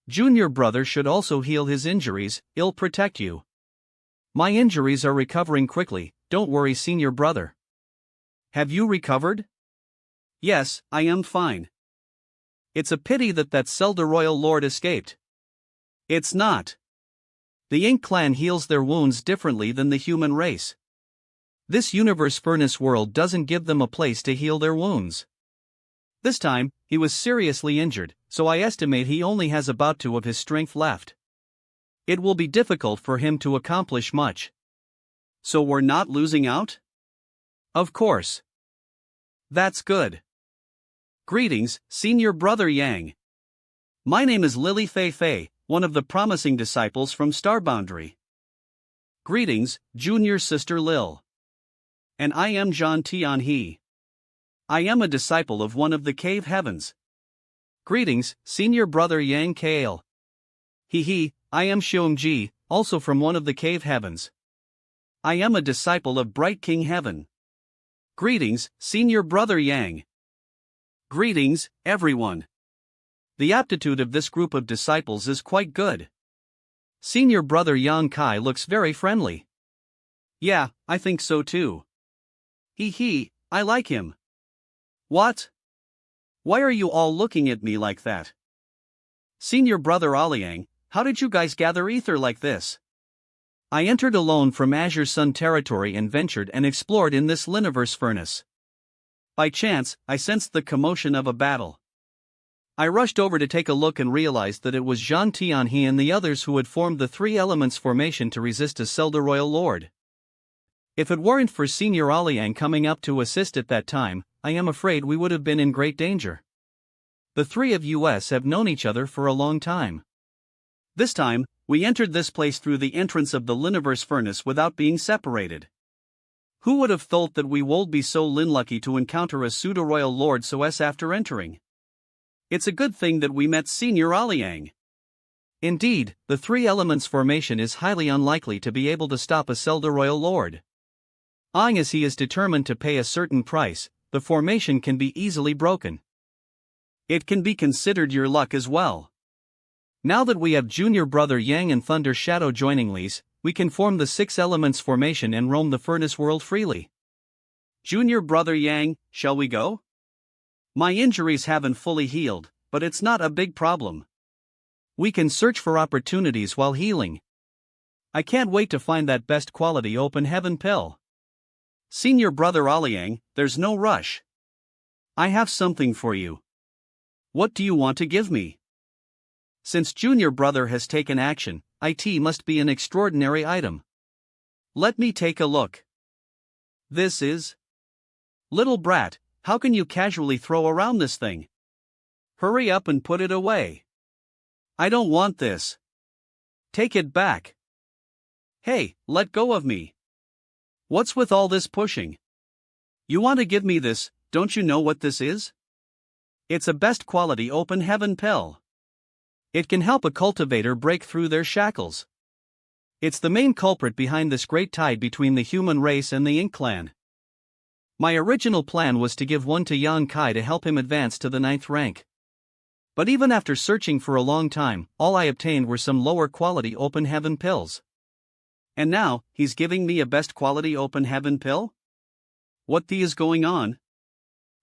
Junior brother should also heal his injuries, I'll protect you. My injuries are recovering quickly, don't worry senior brother. Have you recovered? Yes, I am fine. It's a pity that Celida Royal Lord escaped. It's not. The Ink clan heals their wounds differently than the human race. This universe furnace world doesn't give them a place to heal their wounds. This time, he was seriously injured, so I estimate he only has about 2 of his strength left. It will be difficult for him to accomplish much. So we're not losing out? Of course. That's good. Greetings, senior brother Yang. My name is Lily Fei Fei, one of the promising disciples from Star Boundary. Greetings, junior sister Lil. And I am Zhan Tian He. I am a disciple of one of the cave heavens. Greetings, senior brother Yang Kale. I am Xiong Ji, also from one of the cave heavens. I am a disciple of Bright King Heaven. Greetings, Senior Brother Yang. Greetings, everyone. The aptitude of this group of disciples is quite good. Senior Brother Yang Kai looks very friendly. Yeah, I think so too. Hee, I like him. What? Why are you all looking at me like that? Senior Brother Aliang, how did you guys gather ether like this? I entered alone from Azure Sun territory and ventured and explored in this Liniverse furnace. By chance, I sensed the commotion of a battle. I rushed over to take a look and realized that it was Zhang Tianhe and the others who had formed the Three Elements formation to resist a Zelda Royal Lord. If it weren't for Senior Aliang coming up to assist at that time, I am afraid we would have been in great danger. The three of us have known each other for a long time. This time, we entered this place through the entrance of the Liniverse furnace without being separated. Who would have thought that we would be so unlucky to encounter a pseudo-royal lord so as after entering? It's a good thing that we met Senior Aliang. Indeed, the Three Elements formation is highly unlikely to be able to stop a Zelda Royal Lord. As he is determined to pay a certain price, the formation can be easily broken. It can be considered your luck as well. Now that we have Junior Brother Yang and Thunder Shadow joining Lee's, we can form the Six Elements formation and roam the furnace world freely. Junior Brother Yang, shall we go? My injuries haven't fully healed, but it's not a big problem. We can search for opportunities while healing. I can't wait to find that best quality open heaven pill. Senior Brother Aliang, there's no rush. I have something for you. What do you want to give me? Since Junior Brother has taken action, it must be an extraordinary item. Let me take a look. This is... Little brat, how can you casually throw around this thing? Hurry up and put it away. I don't want this. Take it back. Hey, let go of me. What's with all this pushing? You want to give me this, don't you know what this is? It's a best quality open heaven pill. It can help a cultivator break through their shackles. It's the main culprit behind this great tide between the human race and the Ink clan. My original plan was to give one to Yang Kai to help him advance to the 9th rank. But even after searching for a long time, all I obtained were some lower quality open heaven pills. And now, he's giving me a best quality open heaven pill? What the is going on?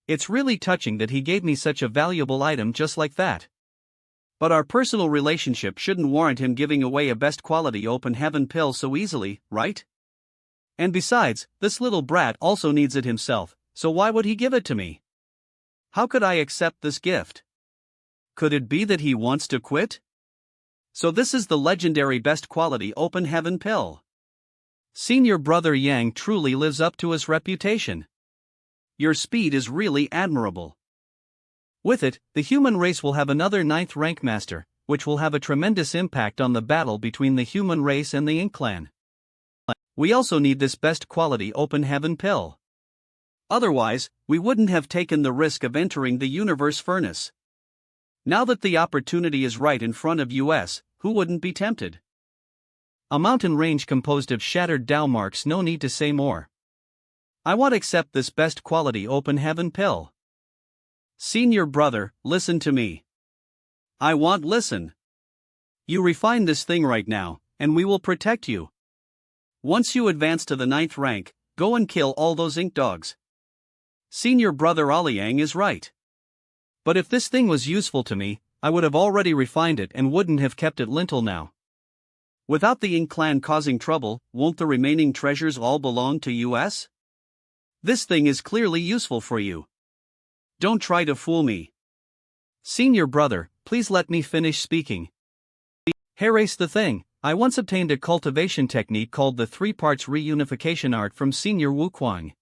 It's really touching that he gave me such a valuable item just like that. But our personal relationship shouldn't warrant him giving away a best quality open heaven pill so easily, right? And besides, this little brat also needs it himself, so why would he give it to me? How could I accept this gift? Could it be that he wants to quit? So this is the legendary best quality open heaven pill. Senior Brother Yang truly lives up to his reputation. Your speed is really admirable. With it, the human race will have another 9th rank master, which will have a tremendous impact on the battle between the human race and the Ink clan. We also need this best quality open heaven pill. Otherwise, we wouldn't have taken the risk of entering the universe furnace. Now that the opportunity is right in front of us, who wouldn't be tempted? A mountain range composed of shattered Dao marks, no need to say more. I want to accept this best quality open heaven pill. Senior Brother, listen to me. I want listen. You refine this thing right now, and we will protect you. Once you advance to the 9th rank, go and kill all those ink dogs. Senior Brother Aliang is right. But if this thing was useful to me, I would have already refined it and wouldn't have kept it lintel now. Without the Ink clan causing trouble, won't the remaining treasures all belong to us? This thing is clearly useful for you. Don't try to fool me. Senior Brother, please let me finish speaking. Erase the thing. I once obtained a cultivation technique called the 3 parts reunification art from Senior Wuquang.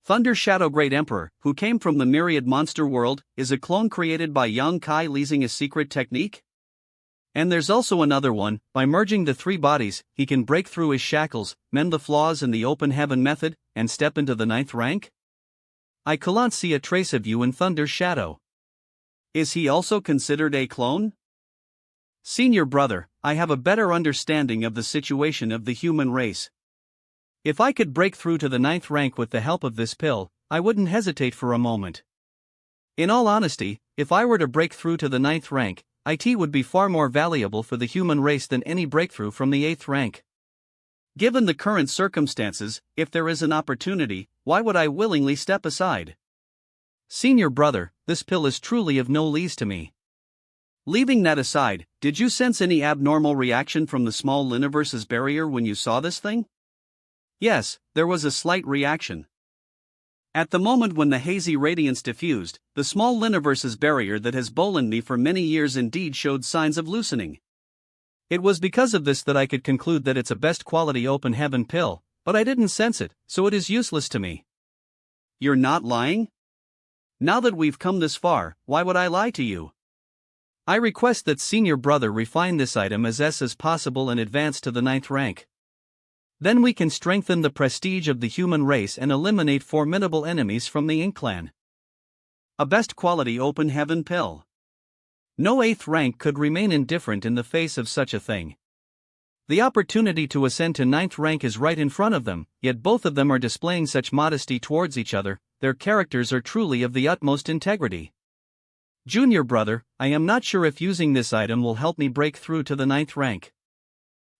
Thunder Shadow Great Emperor, who came from the myriad monster world, is a clone created by Yang Kai using a secret technique? And there's also another one, by merging the 3 bodies, he can break through his shackles, mend the flaws in the open heaven method, and step into the 9th rank? I can't see a trace of you in Thunder Shadow. Is he also considered a clone? Senior Brother, I have a better understanding of the situation of the human race. If I could break through to the 9th rank with the help of this pill, I wouldn't hesitate for a moment. In all honesty, if I were to break through to the 9th rank, it would be far more valuable for the human race than any breakthrough from the 8th rank. Given the current circumstances, if there is an opportunity, why would I willingly step aside? Senior brother, this pill is truly of no use to me. Leaving that aside, did you sense any abnormal reaction from the small universe's barrier when you saw this thing? Yes, there was a slight reaction. At the moment when the hazy radiance diffused, the small universe's barrier that has bollened me for many years indeed showed signs of loosening. It was because of this that I could conclude that it's a best quality open heaven pill, but I didn't sense it, so it is useless to me. You're not lying? Now that we've come this far, why would I lie to you? I request that senior brother refine this item as possible and advance to the 9th rank. Then we can strengthen the prestige of the human race and eliminate formidable enemies from the Ink clan. A best quality open heaven pill. No 8th rank could remain indifferent in the face of such a thing. The opportunity to ascend to 9th rank is right in front of them, yet both of them are displaying such modesty towards each other. Their characters are truly of the utmost integrity. Junior brother, I am not sure if using this item will help me break through to the 9th rank.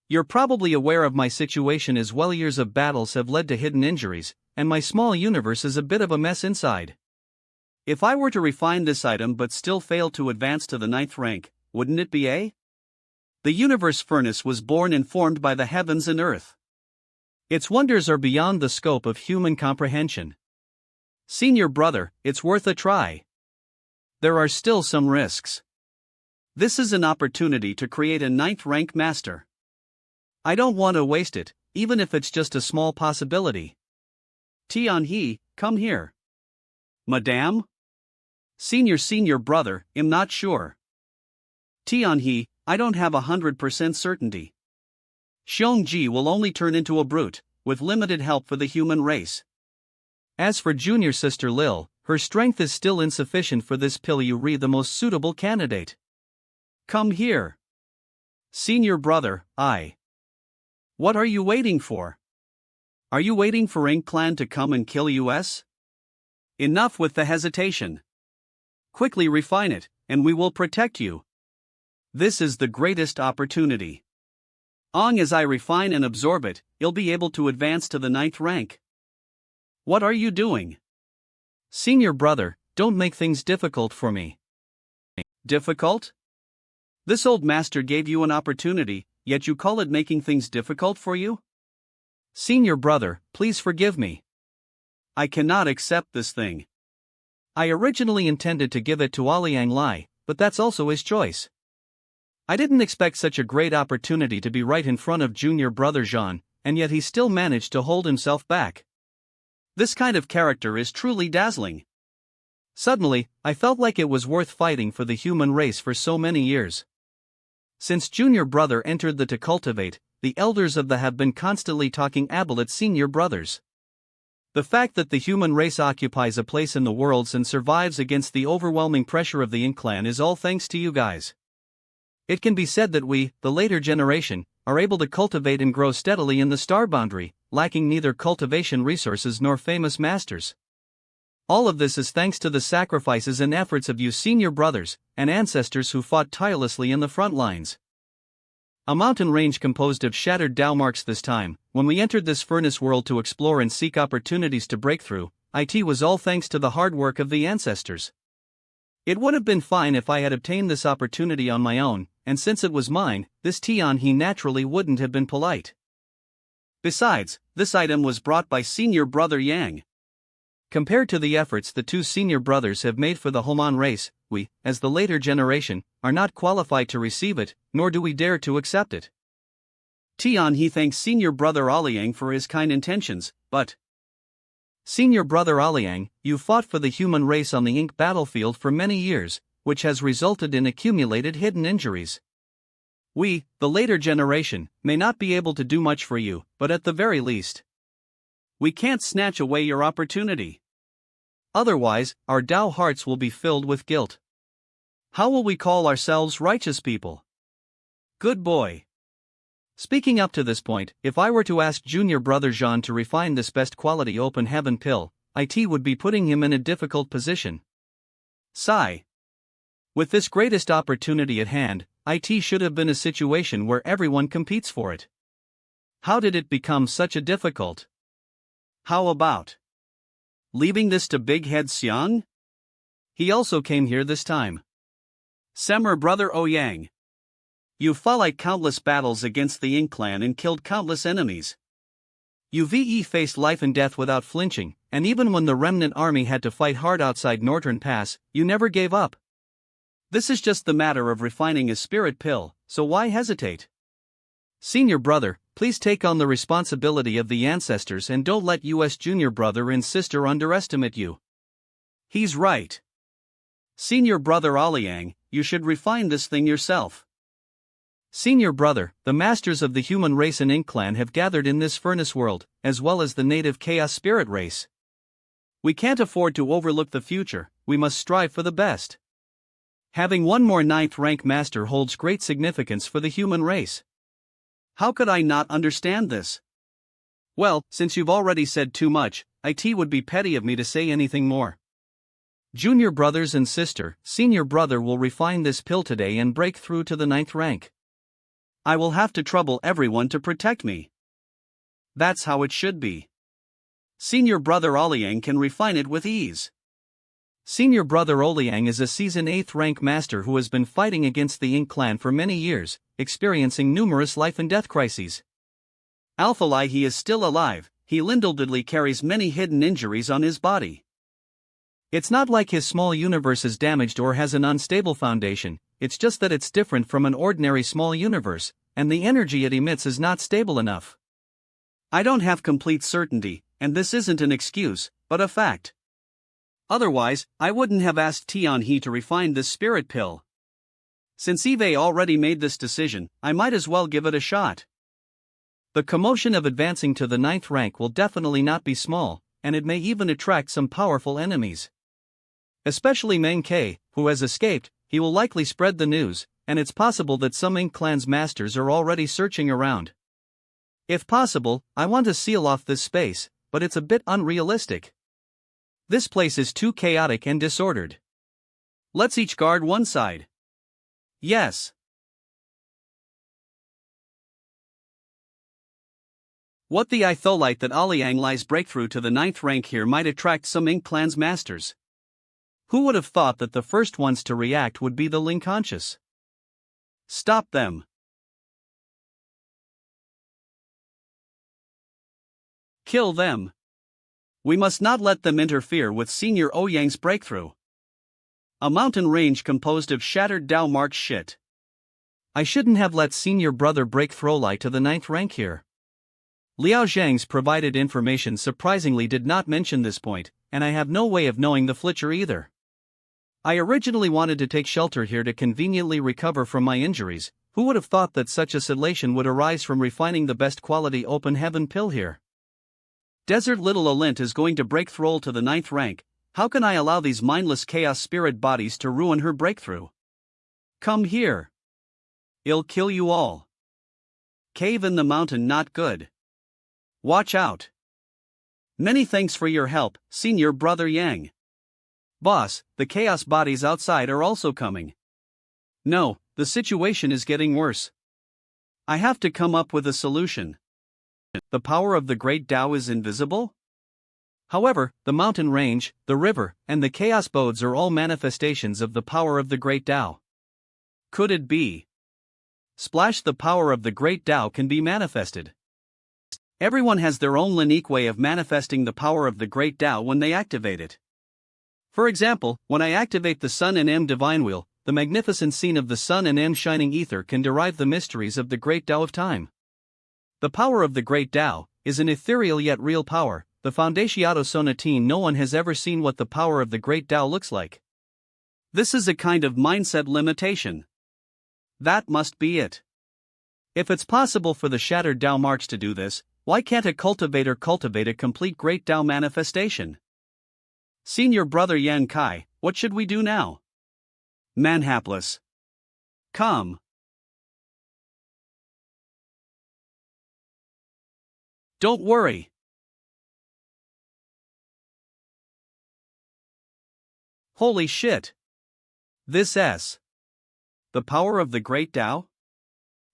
You're probably aware of my situation as well. Years of battles have led to hidden injuries, and my small universe is a bit of a mess inside. If I were to refine this item but still fail to advance to the 9th rank, wouldn't it be a? The universe furnace was born and formed by the heavens and earth. Its wonders are beyond the scope of human comprehension. Senior brother, it's worth a try. There are still some risks. This is an opportunity to create a 9th rank master. I don't want to waste it, even if it's just a small possibility. Tian-hee, come here. Madame? Senior brother, I'm not sure. Tian-hee, I don't have 100% certainty. Xiong-ji will only turn into a brute, with limited help for the human race. As for junior sister Lil, her strength is still insufficient for this pill. You read the most suitable candidate. Come here. Senior brother, What are you waiting for? Are you waiting for Ink clan to come and kill us? Enough with the hesitation. Quickly refine it, and we will protect you. This is the greatest opportunity. As I refine and absorb it, you'll be able to advance to the 9th rank. What are you doing? Senior brother, don't make things difficult for me. Difficult? This old master gave you an opportunity, yet you call it making things difficult for you? Senior brother, please forgive me. I cannot accept this thing. I originally intended to give it to Liang Lai, but that's also his choice. I didn't expect such a great opportunity to be right in front of junior brother Jean, and yet he still managed to hold himself back. This kind of character is truly dazzling. Suddenly, I felt like it was worth fighting for the human race for so many years. Since junior brother entered the to cultivate, the elders of the have been constantly talking about senior brothers. The fact that the human race occupies a place in the worlds and survives against the overwhelming pressure of the Ink clan is all thanks to you guys. It can be said that we, the later generation, are able to cultivate and grow steadily in the star boundary, lacking neither cultivation resources nor famous masters. All of this is thanks to the sacrifices and efforts of you senior brothers and ancestors who fought tirelessly in the front lines. A mountain range composed of shattered Dao marks this time. When we entered this furnace world to explore and seek opportunities to break through, it was all thanks to the hard work of the ancestors. It would have been fine if I had obtained this opportunity on my own, and since it was mine, this Tian-hee naturally wouldn't have been polite. Besides, this item was brought by senior brother Yang. Compared to the efforts the two senior brothers have made for the Homan race, we, as the later generation, are not qualified to receive it, nor do we dare to accept it. Tian-hee thanks senior brother Liang for his kind intentions, but senior brother Liang, you fought for the human race on the Ink battlefield for many years, which has resulted in accumulated hidden injuries. We, the later generation, may not be able to do much for you, but at the very least, we can't snatch away your opportunity. Otherwise, our Dao hearts will be filled with guilt. How will we call ourselves righteous people? Good boy. Speaking up to this point, if I were to ask junior brother Jean to refine this best quality open heaven pill, it would be putting him in a difficult position. Sigh. With this greatest opportunity at hand, it should have been a situation where everyone competes for it. How did it become such a difficult? How about leaving this to Big Head Xiang? He also came here this time. Semmer brother Ouyang. You fought countless battles against the Ink clan and killed countless enemies. You faced life and death without flinching, and even when the remnant army had to fight hard outside Northern Pass, you never gave up. This is just the matter of refining a spirit pill, so why hesitate? Senior brother, please take on the responsibility of the ancestors and don't let US junior brother and sister underestimate you. He's right. Senior brother Ouyang, you should refine this thing yourself. Senior brother, the masters of the human race and Ink clan have gathered in this furnace world, as well as the native chaos spirit race. We can't afford to overlook the future, we must strive for the best. Having one more 9th rank master holds great significance for the human race. How could I not understand this? Well, since you've already said too much, it would be petty of me to say anything more. Junior brothers and sister, senior brother will refine this pill today and break through to the 9th rank. I will have to trouble everyone to protect me. That's how it should be. Senior brother Ouyang can refine it with ease. Senior brother Ouyang is a seasoned 8th rank master who has been fighting against the Ink clan for many years, experiencing numerous life and death crises. Alphalai he is still alive, he lindledly carries many hidden injuries on his body. It's not like his small universe is damaged or has an unstable foundation, it's just that it's different from an ordinary small universe, and the energy it emits is not stable enough. I don't have complete certainty, and this isn't an excuse, but a fact. Otherwise, I wouldn't have asked Tian He to refine this spirit pill. Since Eve already made this decision, I might as well give it a shot. The commotion of advancing to the 9th rank will definitely not be small, and it may even attract some powerful enemies. Especially Meng Ke, who has escaped, he will likely spread the news, and it's possible that some Ink clan's masters are already searching around. If possible, I want to seal off this space, but it's a bit unrealistic. This place is too chaotic and disordered. Let's each guard one side. Yes. What the Itholite that Ouyang lies breakthrough to the 9th rank here might attract some Ink clan's masters. Who would have thought that the first ones to react would be the Ling conscious? Stop them. Kill them. We must not let them interfere with Senior Ouyang's breakthrough. A mountain range composed of shattered Dao marks shit. I shouldn't have let senior brother break Throlai to the 9th rank here. Liao Zhang's provided information surprisingly did not mention this point, and I have no way of knowing the Flitcher either. I originally wanted to take shelter here to conveniently recover from my injuries. Who would have thought that such a sedation would arise from refining the best quality open heaven pill here? Desert Little Olint is going to break Thrall to the 9th rank. How can I allow these mindless chaos spirit bodies to ruin her breakthrough? Come here. I'll kill you all. Cave in the mountain not good. Watch out. Many thanks for your help, senior brother Yang. Boss, the chaos bodies outside are also coming. No, the situation is getting worse. I have to come up with a solution. The power of the great Tao is invisible? However, the mountain range, the river, and the chaos bodes are all manifestations of the power of the great Tao. Could it be? Splash, the power of the great Tao can be manifested. Everyone has their own unique way of manifesting the power of the great Tao when they activate it. For example, when I activate the Sun and M Divine Wheel, the magnificent scene of the Sun and M Shining Ether can derive the mysteries of the great Tao of time. The power of the great Tao is an ethereal yet real power. The Foundationado Sonatin, no one has ever seen what the power of the great Tao looks like. This is a kind of mindset limitation. That must be it. If it's possible for the shattered Tao marks to do this, why can't a cultivator cultivate a complete great Tao manifestation? Senior brother Yan Kai, what should we do now? Manhapless. Come. Don't worry. Holy shit. This S. The power of the Great Tao?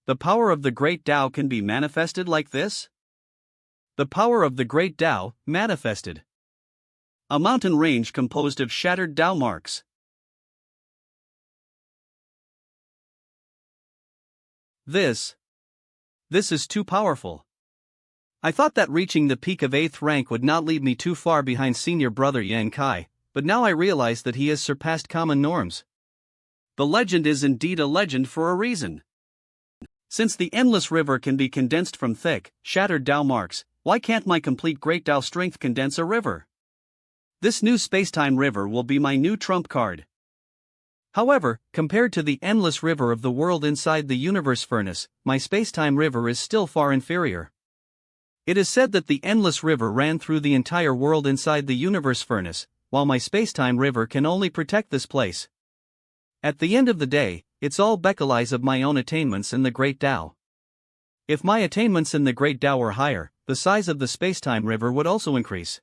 The power of the Great Tao can be manifested like this? The power of the Great Tao, manifested. A mountain range composed of shattered Tao marks. This is too powerful. I thought that reaching the peak of 8th rank would not leave me too far behind senior brother Yang Kai, but now I realize that he has surpassed common norms. The legend is indeed a legend for a reason. Since the endless river can be condensed from thick, shattered Tao marks, why can't my complete Great Tao strength condense a river? This new spacetime river will be my new trump card. However, compared to the endless river of the world inside the universe furnace, my spacetime river is still far inferior. It is said that the endless river ran through the entire world inside the universe furnace, while my spacetime river can only protect this place. At the end of the day, it's all beckons of my own attainments in the Great Tao. If my attainments in the Great Tao were higher, the size of the spacetime river would also increase.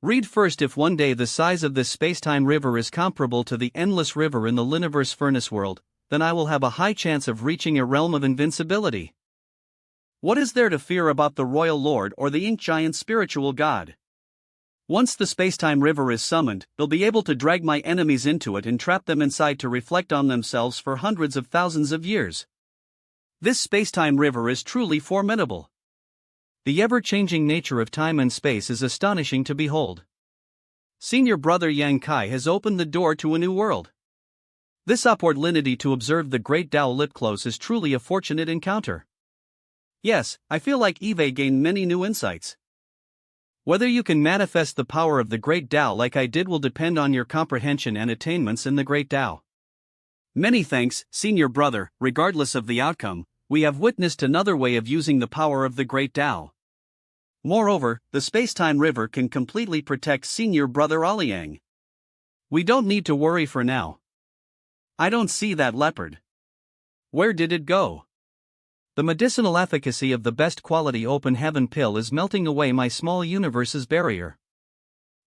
Read first. If one day the size of this spacetime river is comparable to the endless river in the Liniverse furnace world, then I will have a high chance of reaching a realm of invincibility. What is there to fear about the Royal Lord or the Ink Giant spiritual god? Once the spacetime river is summoned, they'll be able to drag my enemies into it and trap them inside to reflect on themselves for hundreds of thousands of years. This spacetime river is truly formidable. The ever-changing nature of time and space is astonishing to behold. Senior brother Yang Kai has opened the door to a new world. This opportunity to observe the Great Tao lit close is truly a fortunate encounter. Yes, I feel like Eve gained many new insights. Whether you can manifest the power of the Great Tao like I did will depend on your comprehension and attainments in the Great Tao. Many thanks, senior brother. Regardless of the outcome, we have witnessed another way of using the power of the Great Tao. Moreover, the spacetime river can completely protect senior brother Oliang. We don't need to worry for now. I don't see that leopard. Where did it go? The medicinal efficacy of the best quality open heaven pill is melting away my small universe's barrier.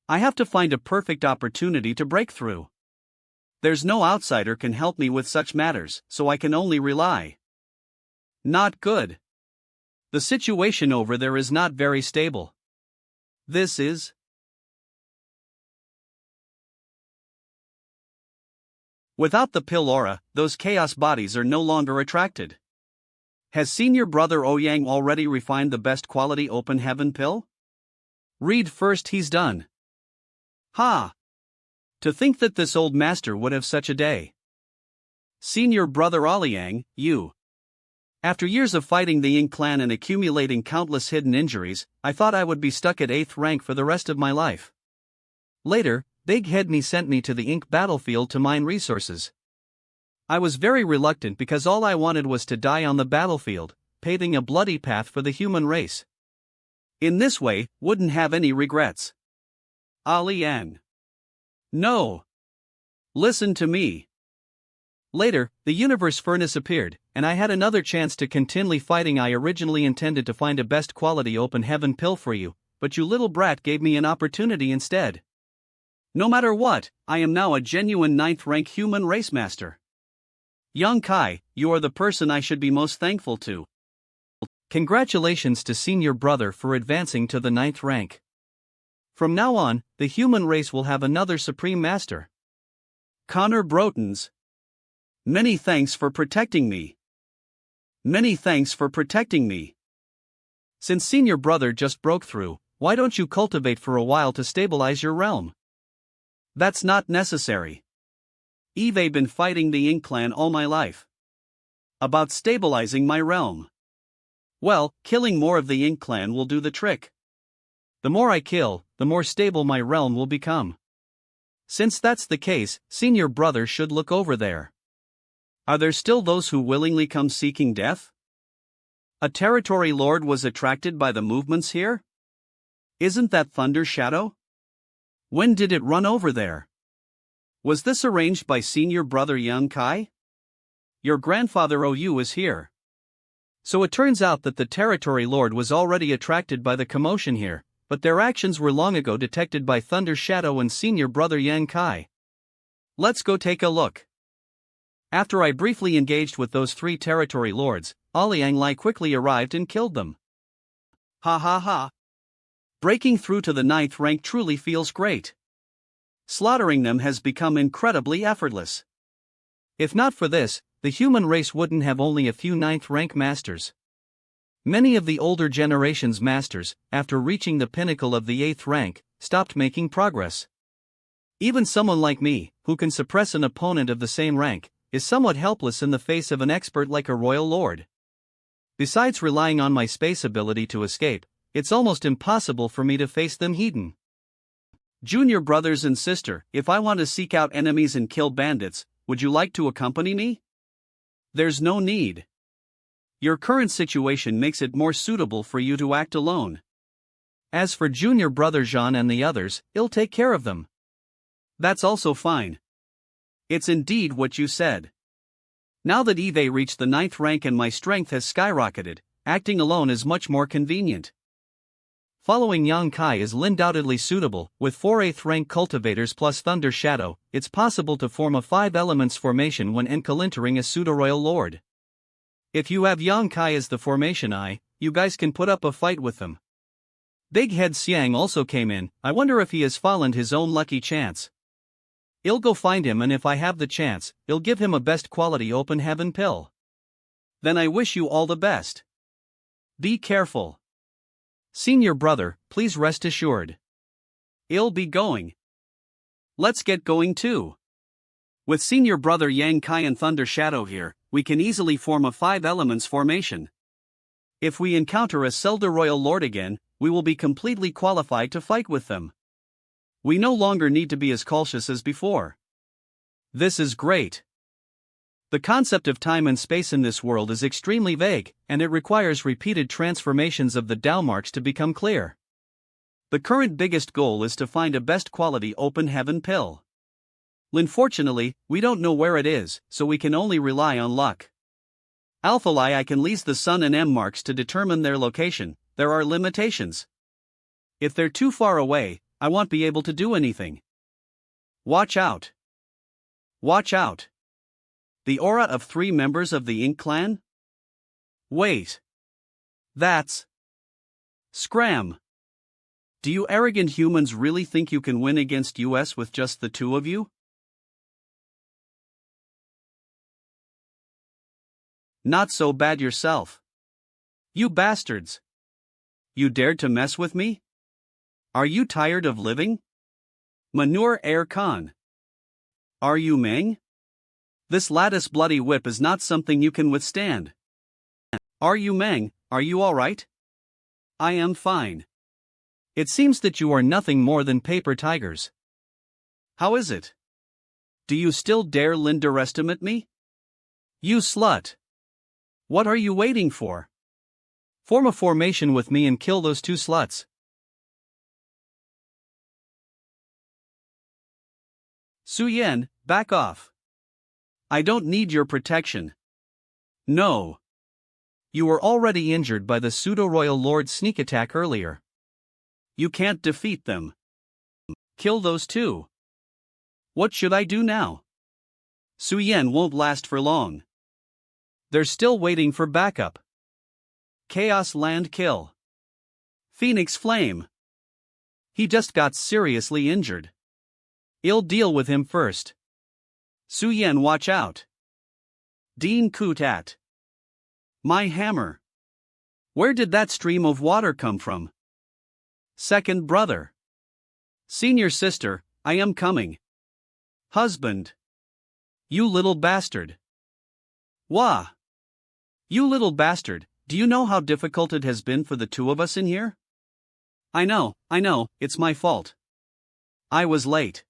I have to find a perfect opportunity to break through. There's no outsider can help me with such matters, so I can only rely. Not good. The situation over there is not very stable. This is. Without the pill aura, those chaos bodies are no longer attracted. Has senior brother Ouyang already refined the best quality open heaven pill? Read first. He's done. Ha! To think that this old master would have such a day. Senior brother Oliang, you. After years of fighting the Ink clan and accumulating countless hidden injuries, I thought I would be stuck at 8th rank for the rest of my life. Later, Big Head Me sent me to the Ink battlefield to mine resources. I was very reluctant because all I wanted was to die on the battlefield, paving a bloody path for the human race. In this way, wouldn't have any regrets. Oliang. No. Listen to me. Later, the universe furnace appeared, and I had another chance to continue fighting. I originally intended to find a best quality open heaven pill for you, but you little brat gave me an opportunity instead. No matter what, I am now a genuine 9th rank human race master. Yang Kai, you are the person I should be most thankful to. Congratulations to senior brother for advancing to the 9th rank. From now on, the human race will have another supreme master. Connor Brotons. Many thanks for protecting me. Many thanks for protecting me. Since senior brother just broke through, why don't you cultivate for a while to stabilize your realm? That's not necessary. I've been fighting the Ink clan all my life. About stabilizing my realm. Well, killing more of the Ink clan will do the trick. The more I kill, the more stable my realm will become. Since that's the case, senior brother should look over there. Are there still those who willingly come seeking death? A territory lord was attracted by the movements here? Isn't that Thunder Shadow? When did it run over there? Was this arranged by senior brother Yang Kai? Your grandfather OU is here. So it turns out that the territory lord was already attracted by the commotion here, but their actions were long ago detected by Thunder Shadow and senior brother Yang Kai. Let's go take a look. After I briefly engaged with those 3 territory lords, Liang Lai quickly arrived and killed them. Ha ha ha. Breaking through to the 9th rank truly feels great. Slaughtering them has become incredibly effortless. If not for this, the human race wouldn't have only a few 9th rank masters. Many of the older generation's masters, after reaching the pinnacle of the 8th rank, stopped making progress. Even someone like me, who can suppress an opponent of the same rank, is somewhat helpless in the face of an expert like a royal lord. Besides relying on my space ability to escape, it's almost impossible for me to face them heathen. Junior brothers and sister, if I want to seek out enemies and kill bandits, would you like to accompany me? There's no need. Your current situation makes it more suitable for you to act alone. As for junior brother Jean and the others, he'll take care of them. That's also fine. It's indeed what you said. Now that Eve reached the 9th rank and my strength has skyrocketed, acting alone is much more convenient. Following Yang Kai is undoubtedly suitable. With 4 8th rank cultivators plus Thunder Shadow, it's possible to form a 5 elements formation when encountering a pseudo-royal lord. If you have Yang Kai as the formation eye, you guys can put up a fight with them. Big Head Xiang also came in. I wonder if he has fallen his own lucky chance. I'll go find him, and if I have the chance, I'll give him a best quality open heaven pill. Then I wish you all the best. Be careful. Senior brother, please rest assured. I'll be going. Let's get going too. With senior brother Yang Kai and Thunder Shadow here, we can easily form a 5 elements formation. If we encounter a Zelda Royal Lord again, we will be completely qualified to fight with them. We no longer need to be as cautious as before. This is great. The concept of time and space in this world is extremely vague, and it requires repeated transformations of the Dao marks to become clear. The current biggest goal is to find a best quality open heaven pill. Unfortunately, we don't know where it is, so we can only rely on luck. Alpha I can lease the Sun and M marks to determine their location. There are limitations. If they're too far away, I won't be able to do anything. Watch out. Watch out. The aura of 3 members of the Ink clan? Wait. That's Scram. Do you arrogant humans really think you can win against us with just the 2 of you? Not so bad yourself. You bastards. You dared to mess with me? Are you tired of living? Manure Air Khan. Are you Meng? This lattice bloody whip is not something you can withstand. Are you Meng, are you alright? I am fine. It seems that you are nothing more than paper tigers. How is it? Do you still dare underestimate me? You slut. What are you waiting for? Form a formation with me and kill those 2 sluts. Su Yan, back off. I don't need your protection. No. You were already injured by the pseudo-royal lord's sneak attack earlier. You can't defeat them. Kill those 2. What should I do now? Su Yan won't last for long. They're still waiting for backup. Chaos Land kill. Phoenix Flame. He just got seriously injured. I'll deal with him first. Su Yan, watch out. Dean Kutat. My hammer. Where did that stream of water come from? Second brother. Senior sister, I am coming. Husband. You little bastard. Wah. You little bastard, do you know how difficult it has been for the 2 of us in here? I know, it's my fault. I was late.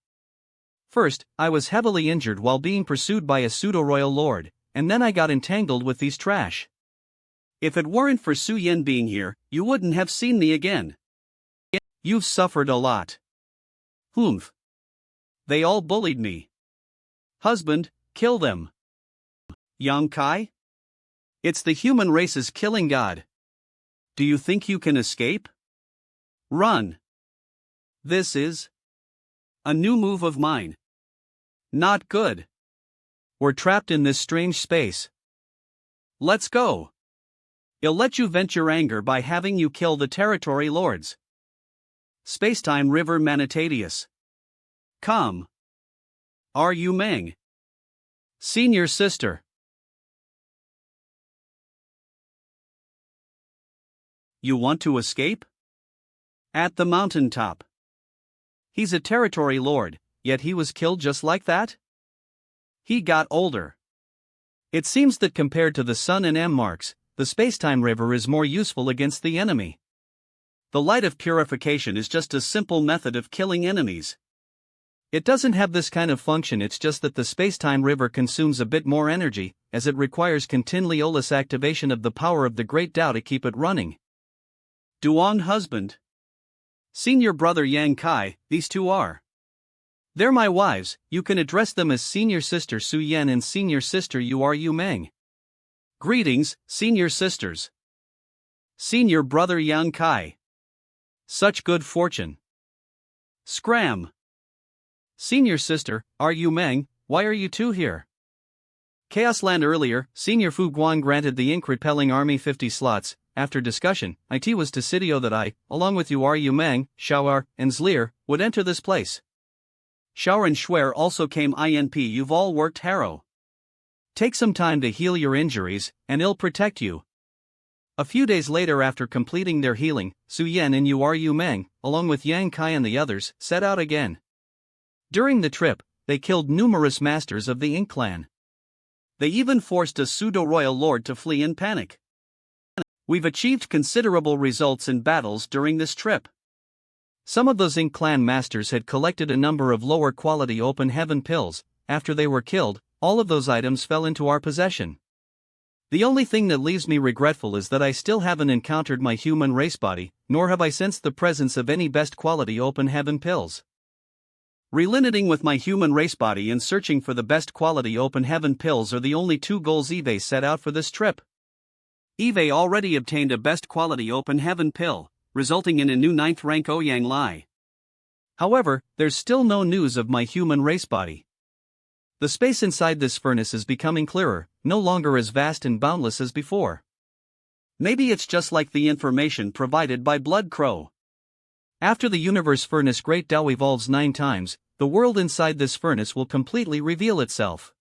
First, I was heavily injured while being pursued by a pseudo-royal lord, and then I got entangled with these trash. If it weren't for Su Yan being here, you wouldn't have seen me again. You've suffered a lot. Humph. They all bullied me. Husband, kill them. Yang Kai? It's the human race's killing god. Do you think you can escape? Run. This is a new move of mine. Not good. We're trapped in this strange space. Let's go. I'll let you vent your anger by having you kill the territory lords. Spacetime River Manitadius. Come. Are you Meng? Senior sister. You want to escape? At the mountaintop. He's a territory lord, yet he was killed just like that? He got older. It seems that compared to the Sun and M marks, the spacetime river is more useful against the enemy. The light of purification is just a simple method of killing enemies. It doesn't have this kind of function, it's just that the spacetime river consumes a bit more energy, as it requires continuous activation of the power of the Great Tao to keep it running. Duong husband. Senior brother Yang Kai, these two are. They're my wives, you can address them as senior sister Su Yan and senior sister Yu Meng. Greetings, senior sisters. Senior brother Yang Kai. Such good fortune. Scram. Senior sister, Yu Meng, why are you two here? Chaos Land earlier, Senior Fu Guan granted the ink-repelling army 50 slots. After discussion, it was to Sidio that I, along with Yu Meng, Xiao'er, and Zlir, would enter this place. Xiao'er and Shuer also came INP. You've all worked harrow. Take some time to heal your injuries, and I'll protect you. A few days later, after completing their healing, Su Yan and Yu Meng, along with Yang Kai and the others, set out again. During the trip, they killed numerous masters of the Ink clan. They even forced a pseudo-royal lord to flee in panic. We've achieved considerable results in battles during this trip. Some of those Ink clan masters had collected a number of lower quality open heaven pills. After they were killed, all of those items fell into our possession. The only thing that leaves me regretful is that I still haven't encountered my human race body, nor have I sensed the presence of any best quality open heaven pills. Relimiting with my human race body and searching for the best quality open heaven pills are the only two goals Eve set out for this trip. Eve already obtained a best quality open heaven pill, resulting in a new 9th rank Ouyang Lai. However, there's still no news of my human race body. The space inside this furnace is becoming clearer, no longer as vast and boundless as before. Maybe it's just like the information provided by Blood Crow. After the universe furnace Great Tao evolves 9 times, the world inside this furnace will completely reveal itself.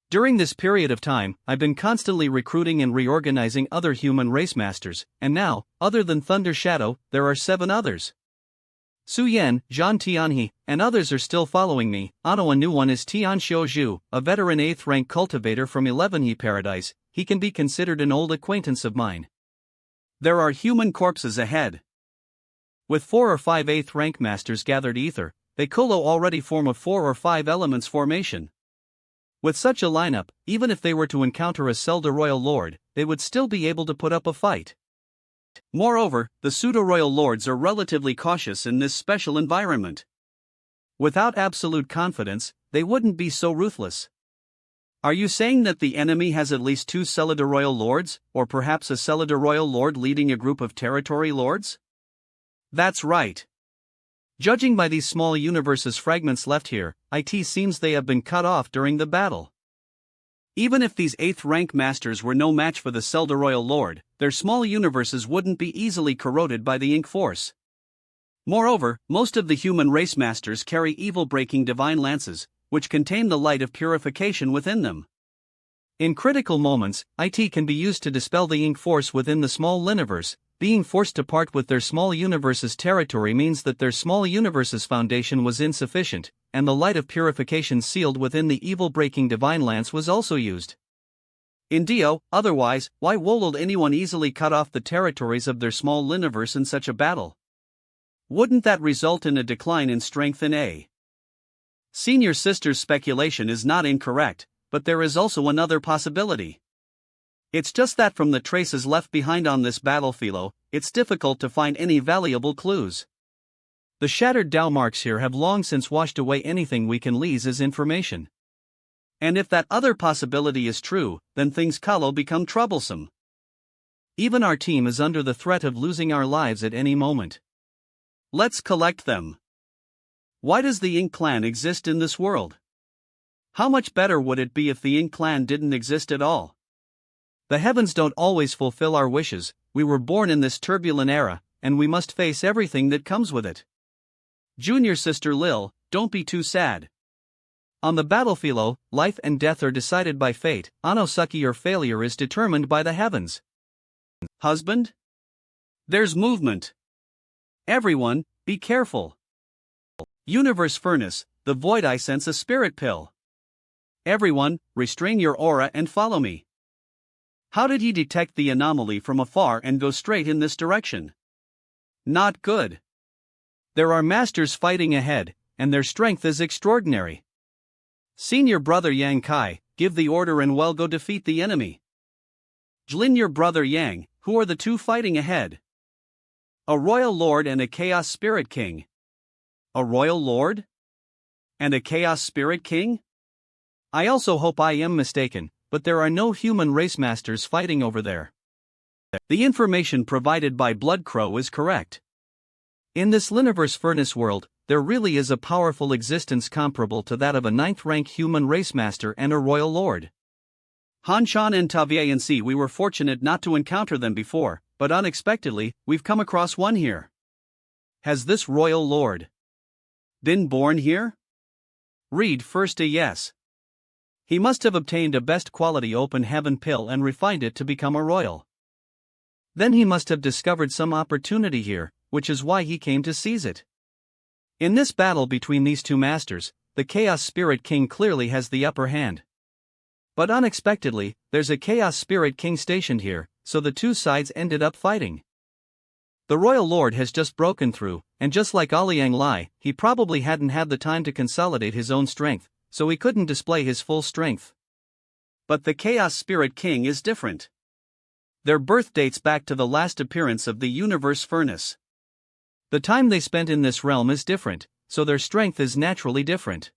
During this period of time, I've been constantly recruiting and reorganizing other human race masters, and now, other than Thunder Shadow, there are 7 others. Su Yan, Zhan Tianhe, and others are still following me. A new one is Tian Xiuzhu, a veteran 8th rank cultivator from 11he Paradise. He can be considered an old acquaintance of mine. There are human corpses ahead. With 4 or 5 8th rank masters gathered ether, they could already form a 4 or 5 elements formation. With such a lineup, even if they were to encounter a Selda Royal Lord, they would still be able to put up a fight. Moreover, the pseudo-royal lords are relatively cautious in this special environment. Without absolute confidence, they wouldn't be so ruthless. Are you saying that the enemy has at least 2 Selda Royal Lords, or perhaps a Selda Royal Lord leading a group of territory lords? That's right. Judging by these small universes fragments left here, it seems they have been cut off during the battle. Even if these 8th rank masters were no match for the Selda Royal Lord, their small universes wouldn't be easily corroded by the ink force. Moreover, most of the human race masters carry evil-breaking divine lances, which contain the light of purification within them. In critical moments, it can be used to dispel the ink force within the small universe. Being forced to part with their small universe's territory means that their small universe's foundation was insufficient, and the light of purification sealed within the evil-breaking divine lance was also used. In Dio, otherwise, why would anyone easily cut off the territories of their small universe in such a battle? Wouldn't that result in a decline in strength in A? Senior sister's speculation is not incorrect, but there is also another possibility. It's just that from the traces left behind on this battlefield, it's difficult to find any valuable clues. The shattered Tao marks here have long since washed away anything we can lease as information. And if that other possibility is true, then things become troublesome. Even our team is under the threat of losing our lives at any moment. Let's collect them. Why does the Ink clan exist in this world? How much better would it be if the Ink clan didn't exist at all? The heavens don't always fulfill our wishes. We were born in this turbulent era, and we must face everything that comes with it. Junior sister Lil, don't be too sad. On the battlefield, life and death are decided by fate. Anosaki, your failure is determined by the heavens. Husband? There's movement. Everyone, be careful. Universe Furnace, the void, I sense a spirit pill. Everyone, restrain your aura and follow me. How did he detect the anomaly from afar and go straight in this direction? Not good. There are masters fighting ahead, and their strength is extraordinary. Senior brother Yang Kai, give the order and well go defeat the enemy. Jlin, your brother Yang, who are the two fighting ahead? A royal lord and a chaos spirit king. A royal lord? And a chaos spirit king? I also hope I am mistaken, but there are no human race masters fighting over there. The information provided by Blood Crow is correct. In this Liniverse Furnace world, there really is a powerful existence comparable to that of a 9th rank human race master and a royal lord. Hanshan and Tavianc, we were fortunate not to encounter them before, but unexpectedly, we've come across one here. Has this royal lord been born here? Read first a yes. He must have obtained a best quality open heaven pill and refined it to become a royal. Then he must have discovered some opportunity here, which is why he came to seize it. In this battle between these two masters, the Chaos Spirit King clearly has the upper hand. But unexpectedly, there's a Chaos Spirit King stationed here, so the two sides ended up fighting. The Royal Lord has just broken through, and just like Liang Lai, he probably hadn't had the time to consolidate his own strength, so he couldn't display his full strength. But the Chaos Spirit King is different. Their birth dates back to the last appearance of the Universe Furnace. The time they spent in this realm is different, so their strength is naturally different.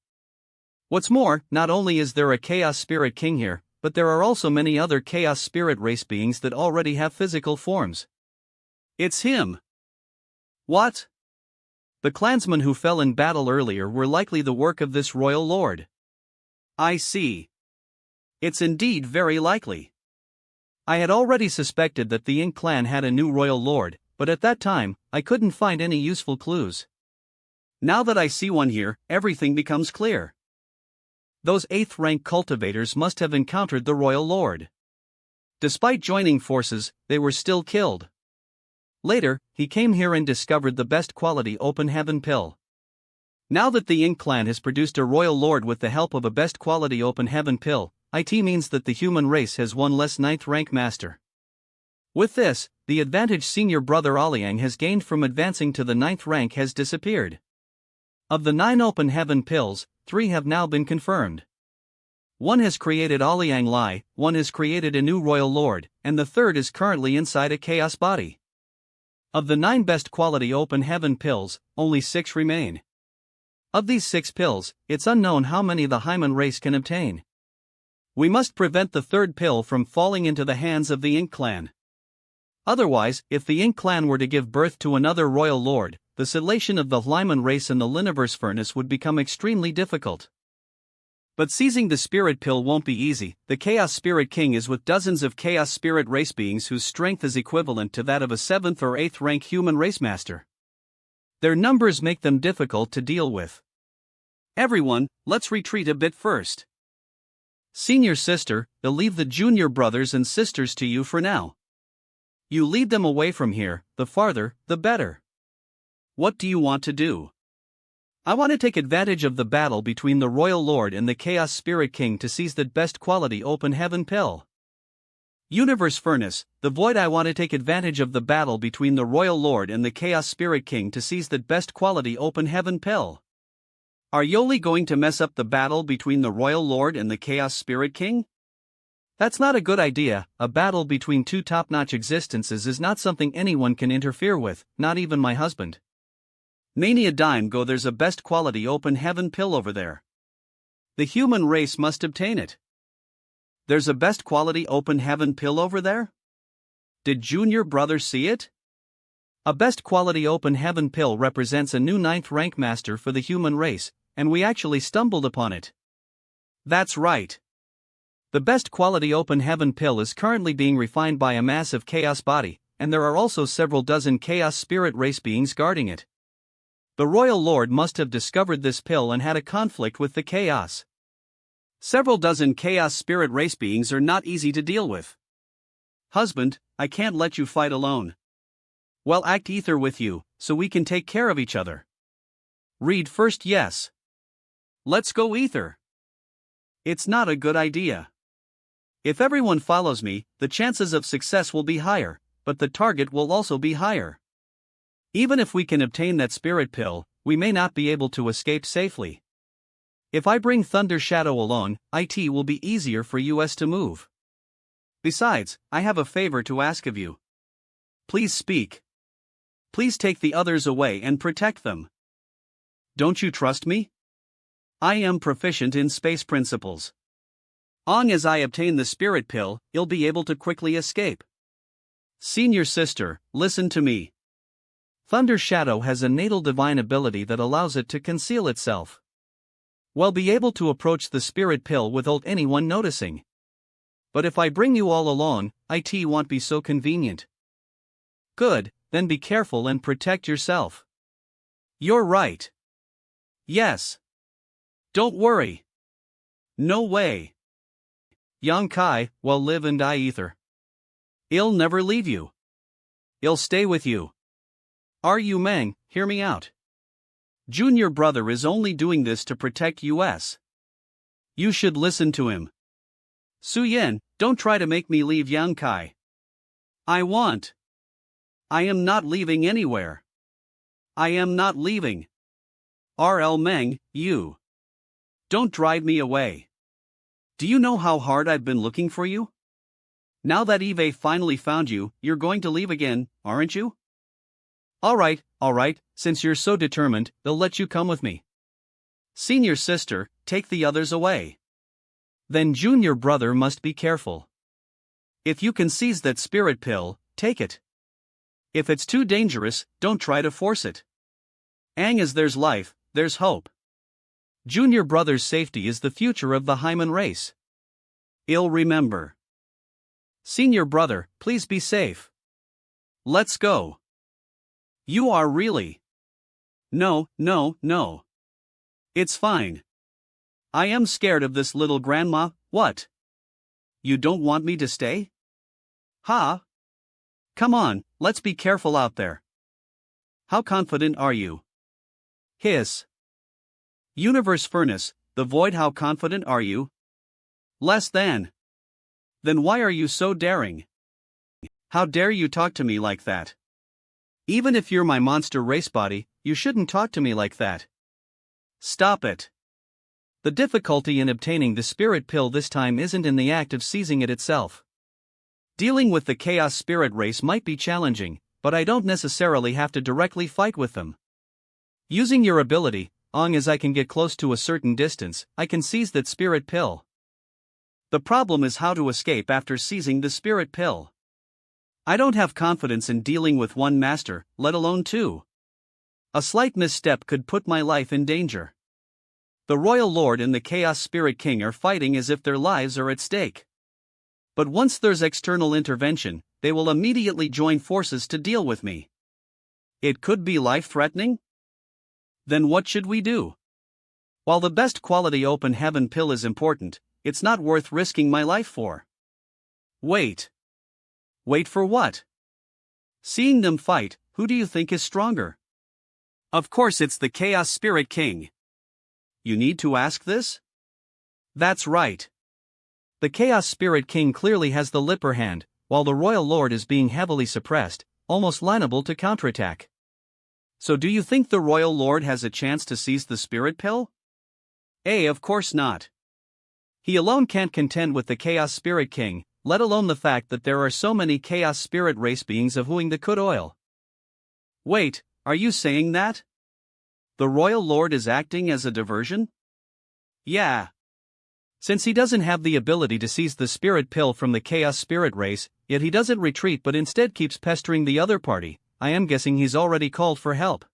What's more, not only is there a Chaos Spirit King here, but there are also many other Chaos Spirit race beings that already have physical forms. It's him. What? The clansmen who fell in battle earlier were likely the work of this royal lord. I see. It's indeed very likely. I had already suspected that the Ink clan had a new royal lord, but at that time, I couldn't find any useful clues. Now that I see one here, everything becomes clear. Those 8th rank cultivators must have encountered the royal lord. Despite joining forces, they were still killed. Later, he came here and discovered the best quality open heaven pill. Now that the Ink clan has produced a royal lord with the help of a best quality open heaven pill, it means that the human race has one less 9th rank master. With this, the advantage senior brother Liang has gained from advancing to the 9th rank has disappeared. Of the 9 open heaven pills, 3 have now been confirmed. One has created Liang Lai, one has created a new royal lord, and the third is currently inside a chaos body. Of the 9 best quality open heaven pills, only 6 remain. Of these 6 pills, it's unknown how many the Hyman race can obtain. We must prevent the third pill from falling into the hands of the Ink clan. Otherwise, if the Ink clan were to give birth to another royal lord, the selection of the Hyman race in the Liniverse Furnace would become extremely difficult. But seizing the spirit pill won't be easy. The Chaos Spirit King is with dozens of Chaos Spirit race beings whose strength is equivalent to that of a 7th or 8th rank human race master. Their numbers make them difficult to deal with. Everyone, let's retreat a bit first. Senior sister, I'll leave the junior brothers and sisters to you for now. You lead them away from here, the farther, the better. What do you want to do? I want to take advantage of the battle between the Royal Lord and the Chaos Spirit King to seize that best quality open heaven pill. Universe Furnace, the void. I want to take advantage of the battle between the Royal Lord and the Chaos Spirit King to seize that best quality open heaven pill. Are Yoli going to mess up the battle between the Royal Lord and the Chaos Spirit King? That's not a good idea. A battle between 2 top-notch existences is not something anyone can interfere with, not even my husband. Mania Dime go, there's a best quality open heaven pill over there. The human race must obtain it. There's a best quality open heaven pill over there? Did Junior Brother see it? A best quality open heaven pill represents a new 9th rank master for the human race, and we actually stumbled upon it. That's right. The best quality open heaven pill is currently being refined by a massive chaos body, and there are also several dozen chaos spirit race beings guarding it. The Royal Lord must have discovered this pill and had a conflict with the chaos. Several dozen chaos spirit race beings are not easy to deal with. Husband, I can't let you fight alone. Well, act ether with you, so we can take care of each other. Read first, yes. Let's go ether. It's not a good idea. If everyone follows me, the chances of success will be higher, but the target will also be higher. Even if we can obtain that spirit pill, we may not be able to escape safely. If I bring Thunder Shadow along, it will be easier for us to move. Besides, I have a favor to ask of you. Please speak. Please take the others away and protect them. Don't you trust me? I am proficient in space principles. Long as I obtain the spirit pill, you'll be able to quickly escape. Senior sister, listen to me. Thunder Shadow has a natal divine ability that allows it to conceal itself. We'll be able to approach the spirit pill without anyone noticing. But if I bring you all along, it won't be so convenient. Good, then be careful and protect yourself. You're right. Yes. Don't worry. No way. Yang Kai will live and die ether. I'll never leave you. I'll stay with you. Are you Mang, hear me out. Junior Brother is only doing this to protect us. You should listen to him. Su Yen, don't try to make me leave Yang Kai. I won't. I am not leaving anywhere. I am not leaving. RL Meng, you. Don't drive me away. Do you know how hard I've been looking for you? Now that Eve finally found you, you're going to leave again, aren't you? Alright, since you're so determined, they'll let you come with me. Senior sister, take the others away. Then Junior Brother must be careful. If you can seize that spirit pill, take it. If it's too dangerous, don't try to force it. As there's life, there's hope. Junior Brother's safety is the future of the Hyman race. I'll remember. Senior Brother, please be safe. Let's go. You are really. No. It's fine. I am scared of this little grandma, what? You don't want me to stay? Ha? Come on, let's be careful out there. How confident are you? Hiss. Universe Furnace, the void, how confident are you? Less than. Then why are you so daring? How dare you talk to me like that? Even if you're my monster race body, you shouldn't talk to me like that. Stop it. The difficulty in obtaining the spirit pill this time isn't in the act of seizing it itself. Dealing with the chaos spirit race might be challenging, but I don't necessarily have to directly fight with them. Using your ability, long as I can get close to a certain distance, I can seize that spirit pill. The problem is how to escape after seizing the spirit pill. I don't have confidence in dealing with one master, let alone two. A slight misstep could put my life in danger. The Royal Lord and the Chaos Spirit King are fighting as if their lives are at stake. But once there's external intervention, they will immediately join forces to deal with me. It could be life-threatening? Then what should we do? While the best quality open heaven pill is important, it's not worth risking my life for. Wait. Wait for what? Seeing them fight, who do you think is stronger? Of course it's the Chaos Spirit King. You need to ask this? That's right. The Chaos Spirit King clearly has the upper hand, while the Royal Lord is being heavily suppressed, almost liable to counterattack. So do you think the Royal Lord has a chance to seize the spirit pill? Of course not. He alone can't contend with the Chaos Spirit King, let alone the fact that there are so many Chaos Spirit race beings of whom the good oil. Wait, are you saying that? The Royal Lord is acting as a diversion? Yeah. Since he doesn't have the ability to seize the spirit pill from the chaos spirit race, yet he doesn't retreat but instead keeps pestering the other party, I am guessing he's already called for help.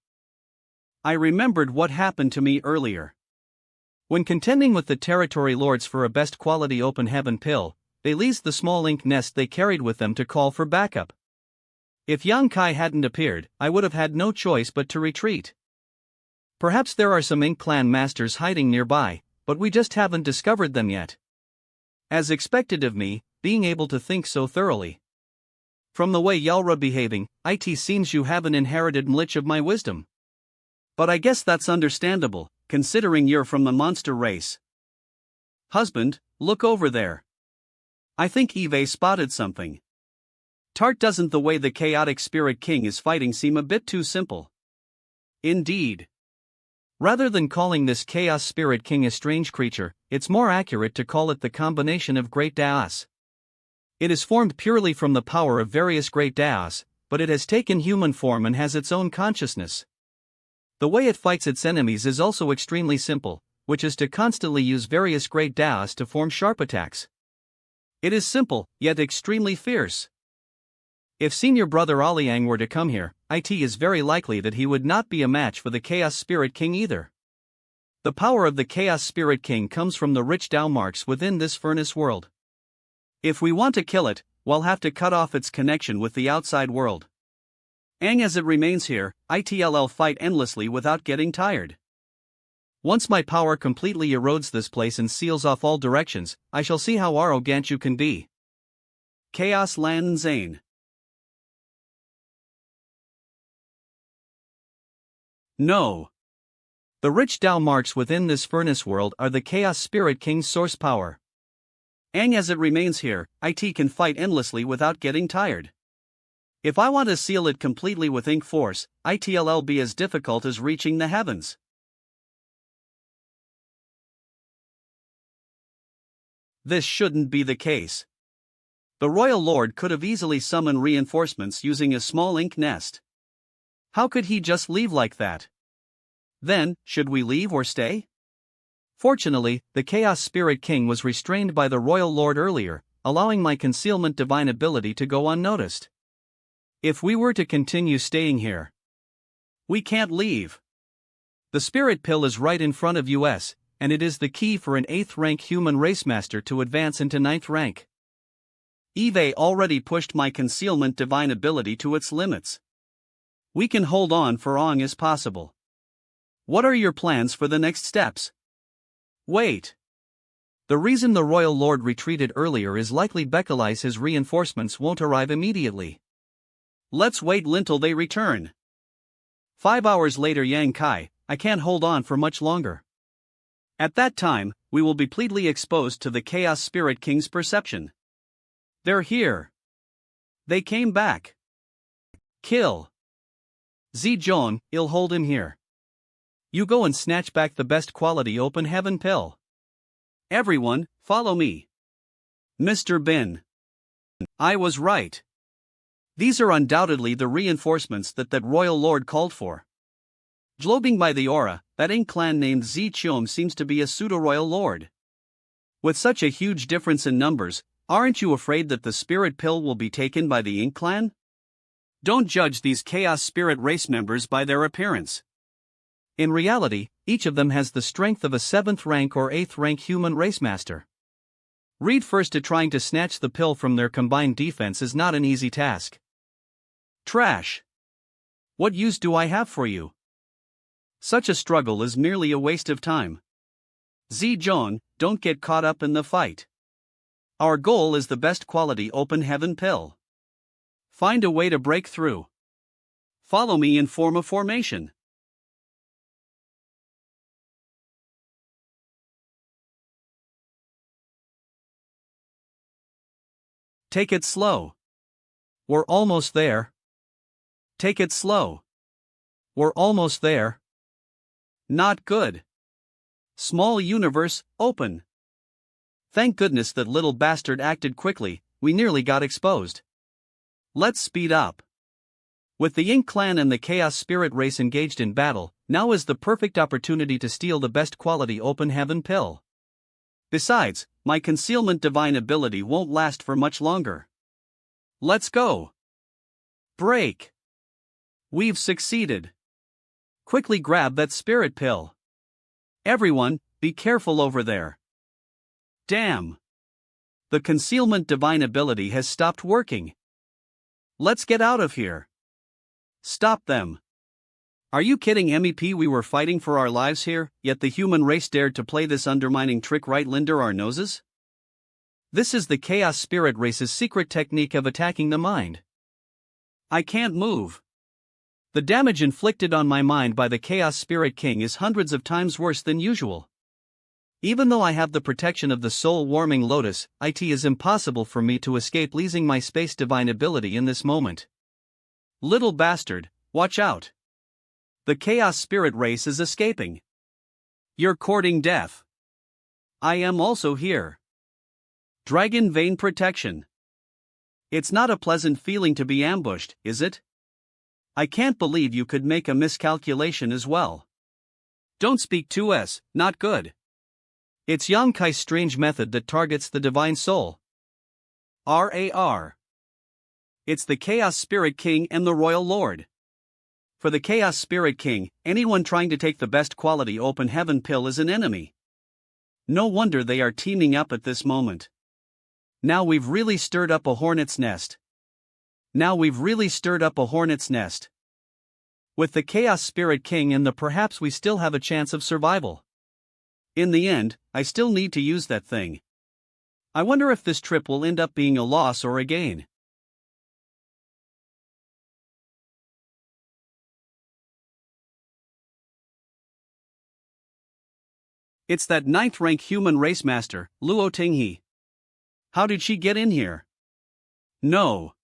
I remembered what happened to me earlier. When contending with the territory lords for a best quality open heaven pill, they leased the small ink nest they carried with them to call for backup. If Yang Kai hadn't appeared, I would have had no choice but to retreat. Perhaps there are some ink clan masters hiding nearby, but we just haven't discovered them yet. As expected of me, being able to think so thoroughly. From the way y'all're behaving, it seems you haven't inherited much of my wisdom. But I guess that's understandable, considering you're from the monster race. Husband, look over there. I think Eve spotted something. Tart, doesn't the way the chaotic spirit king is fighting seem a bit too simple? Indeed. Rather than calling this chaos spirit king a strange creature, it's more accurate to call it the combination of great Daos. It is formed purely from the power of various great Daos, but it has taken human form and has its own consciousness. The way it fights its enemies is also extremely simple, which is to constantly use various great Daos to form sharp attacks. It is simple, yet extremely fierce. If senior brother Aliang were to come here, it is very likely that he would not be a match for the Chaos Spirit King either. The power of the Chaos Spirit King comes from the rich Dao marks within this furnace world. If we want to kill it, we'll have to cut off its connection with the outside world. As it remains here, it'll fight endlessly without getting tired. Once my power completely erodes this place and seals off all directions, I shall see how arrogant you can be. Chaos Lan Zane. No. The rich Dao marks within this furnace world are the Chaos Spirit King's source power. As it remains here, it can fight endlessly without getting tired. If I want to seal it completely with ink force, it'll be as difficult as reaching the heavens. This shouldn't be the case. The Royal Lord could have easily summoned reinforcements using a small ink nest. How could he just leave like that? Then, should we leave or stay? Fortunately, the Chaos Spirit King was restrained by the Royal Lord earlier, allowing my concealment divine ability to go unnoticed. If we were to continue staying here, we can't leave. The spirit pill is right in front of us, and it is the key for an 8th rank human race master to advance into 9th rank. Eve already pushed my concealment divine ability to its limits. We can hold on for long as possible. What are your plans for the next steps? Wait. The reason the Royal Lord retreated earlier is likely because his reinforcements won't arrive immediately. Let's wait until they return. 5 hours later, Yang Kai, I can't hold on for much longer. At that time, we will be completely exposed to the Chaos Spirit King's perception. They're here. They came back. Kill. Zijon, I'll hold him here. You go and snatch back the best quality open heaven pill. Everyone, follow me. Mr. Bin. I was right. These are undoubtedly the reinforcements that Royal Lord called for. Jlobing by the aura, that ink clan named Zichom seems to be a pseudo-royal lord. With such a huge difference in numbers, aren't you afraid that the spirit pill will be taken by the ink clan? Don't judge these Chaos Spirit race members by their appearance. In reality, each of them has the strength of a 7th rank or 8th rank human race master. Read first to trying to snatch the pill from their combined defense is not an easy task. Trash. What use do I have for you? Such a struggle is merely a waste of time. Zijon, don't get caught up in the fight. Our goal is the best quality open heaven pill. Find a way to break through. Follow me and form a formation. Take it slow. We're almost there. Take it slow. We're almost there. Not good. Small universe, open. Thank goodness that little bastard acted quickly, we nearly got exposed. Let's speed up. With the Ink Clan and the Chaos Spirit race engaged in battle, now is the perfect opportunity to steal the best quality open heaven pill. Besides, my concealment divine ability won't last for much longer. Let's go. Break. We've succeeded. Quickly grab that spirit pill. Everyone, be careful over there. Damn. The concealment divine ability has stopped working. Let's get out of here. Stop them. Are you kidding MEP? We were fighting for our lives here, yet the human race dared to play this undermining trick right under our noses? This is the Chaos Spirit race's secret technique of attacking the mind. I can't move. The damage inflicted on my mind by the Chaos Spirit King is hundreds of times worse than usual. Even though I have the protection of the soul-warming lotus, it is impossible for me to escape losing my space divine ability in this moment. Little bastard, watch out. The Chaos Spirit race is escaping. You're courting death. I am also here. Dragon Vein Protection. It's not a pleasant feeling to be ambushed, is it? I can't believe you could make a miscalculation as well. Don't speak to us, not good. It's Yonkai's strange method that targets the divine soul. RAR. It's the Chaos Spirit King and the Royal Lord. For the Chaos Spirit King, anyone trying to take the best quality open heaven pill is an enemy. No wonder they are teaming up at this moment. Now we've really stirred up a hornet's nest. With the Chaos Spirit King and perhaps we still have a chance of survival. In the end, I still need to use that thing. I wonder if this trip will end up being a loss or a gain. It's that 9th rank human race master, Luo Tinghe. How did she get in here? No.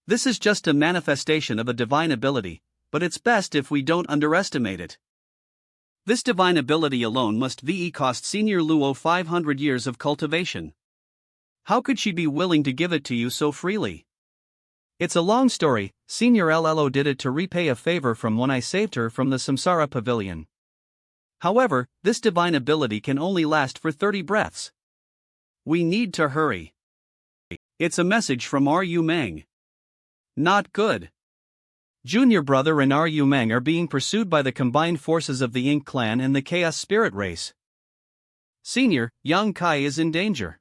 This is just a manifestation of a divine ability, but it's best if we don't underestimate it. This divine ability alone must cost Senior Luo 500 years of cultivation. How could she be willing to give it to you so freely? It's a long story. Senior Llo did it to repay a favor from when I saved her from the Samsara Pavilion. However, this divine ability can only last for 30 breaths. We need to hurry. It's a message from Ru Meng. Not good. Junior Brother and Ru Meng are being pursued by the combined forces of the Ink Clan and the Chaos Spirit race. Senior, Yang Kai is in danger.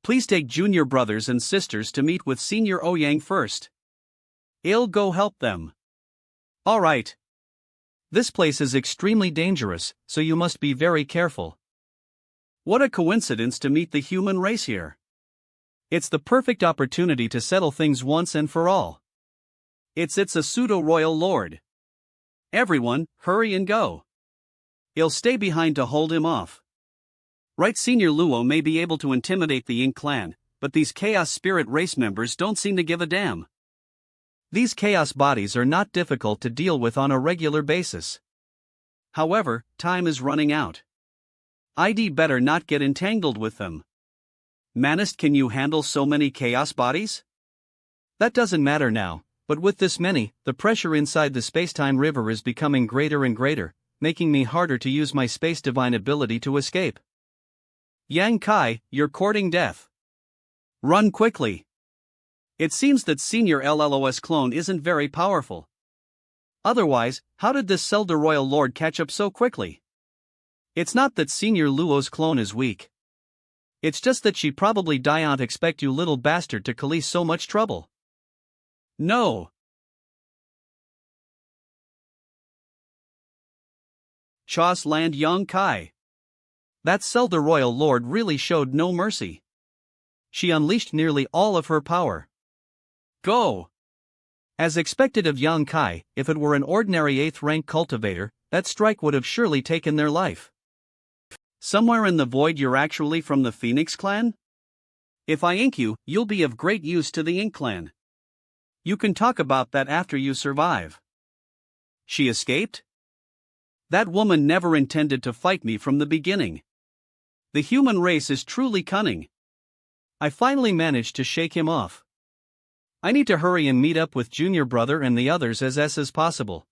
Please take Junior Brothers and Sisters to meet with Senior Ouyang first. I'll go help them. Alright. This place is extremely dangerous, so you must be very careful. What a coincidence to meet the human race here. It's the perfect opportunity to settle things once and for all. It's a pseudo-royal lord. Everyone, hurry and go. I'll stay behind to hold him off. Right, Senior Luo may be able to intimidate the Ink Clan, but these Chaos Spirit race members don't seem to give a damn. These chaos bodies are not difficult to deal with on a regular basis. However, time is running out. I'd better not get entangled with them. Manist, can you handle so many chaos bodies? That doesn't matter now, but with this many, the pressure inside the space-time river is becoming greater and greater, making me harder to use my space divine ability to escape. Yang Kai, you're courting death. Run quickly. It seems that Senior LLOS clone isn't very powerful. Otherwise, how did this Zelda Royal Lord catch up so quickly? It's not that Senior Luo's clone is weak. It's just that she probably don't expect you little bastard to cause so much trouble. No. Chos Land Yang Kai. That Zelda Royal Lord really showed no mercy. She unleashed nearly all of her power. Go! As expected of Yang Kai, if it were an ordinary 8th rank cultivator, that strike would have surely taken their life. Somewhere in the void you're actually from the Phoenix Clan? If I ink you, you'll be of great use to the Ink Clan. You can talk about that after you survive. She escaped? That woman never intended to fight me from the beginning. The human race is truly cunning. I finally managed to shake him off. I need to hurry and meet up with Junior Brother and the others as possible.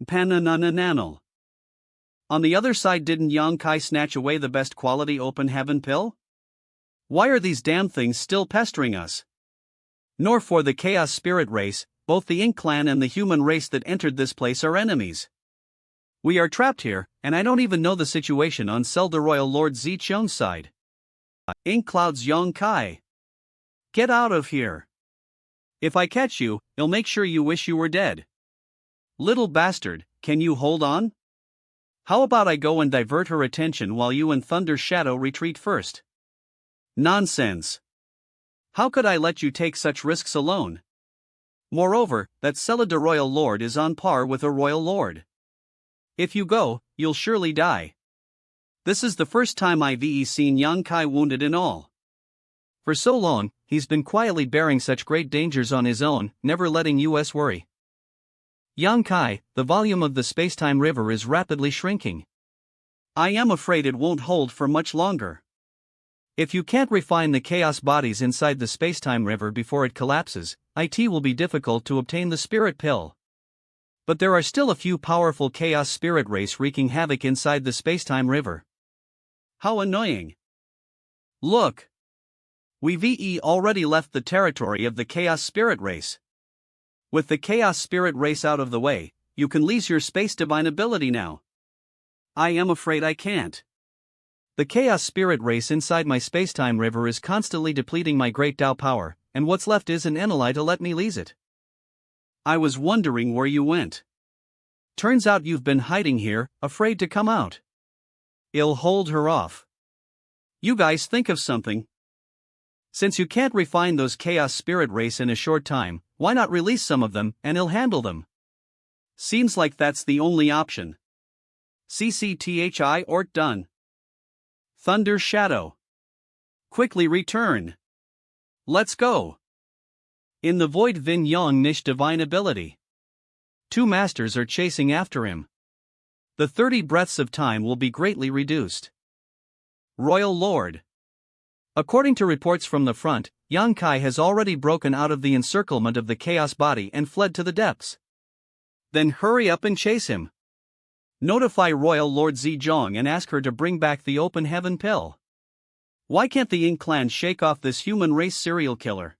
Panananananal. On the other side, didn't Yang Kai snatch away the best quality open heaven pill? Why are these damn things still pestering us? Nor for the chaos spirit race, both the Ink clan and the human race that entered this place are enemies. We are trapped here, and I don't even know the situation on Zelda Royal Lord Zichung's side. Ink Cloud's Yang Kai. Get out of here. If I catch you, I'll make sure you wish you were dead. Little bastard, can you hold on? How about I go and divert her attention while you and Thunder Shadow retreat first? Nonsense. How could I let you take such risks alone? Moreover, that Zelda Royal Lord is on par with a Royal Lord. If you go, you'll surely die. This is the first time I've seen Yang Kai wounded in all. For so long, he's been quietly bearing such great dangers on his own, never letting us worry. Yang Kai, the volume of the spacetime river is rapidly shrinking. I am afraid it won't hold for much longer. If you can't refine the chaos bodies inside the spacetime river before it collapses, it will be difficult to obtain the spirit pill. But there are still a few powerful chaos spirit race wreaking havoc inside the spacetime river. How annoying. Look. We've already left the territory of the chaos spirit race. With the chaos spirit race out of the way, you can lease your space divine ability now. I am afraid I can't. The chaos spirit race inside my spacetime river is constantly depleting my great Tao power, and what's left isn't ally to let me lease it. I was wondering where you went. Turns out you've been hiding here, afraid to come out. I'll hold her off. You guys think of something. Since you can't refine those chaos spirit race in a short time, why not release some of them and I'll handle them? Seems like that's the only option. CCTHI or done. Thunder Shadow. Quickly return. Let's go. In the void Vin Yong Nish divine ability. 2 masters are chasing after him. The 30 breaths of time will be greatly reduced. Royal Lord. According to reports from the front, Yang Kai has already broken out of the encirclement of the chaos body and fled to the depths. Then hurry up and chase him. Notify Royal Lord Zhejiang and ask her to bring back the open heaven pill. Why can't the Ink clan shake off this human race serial killer?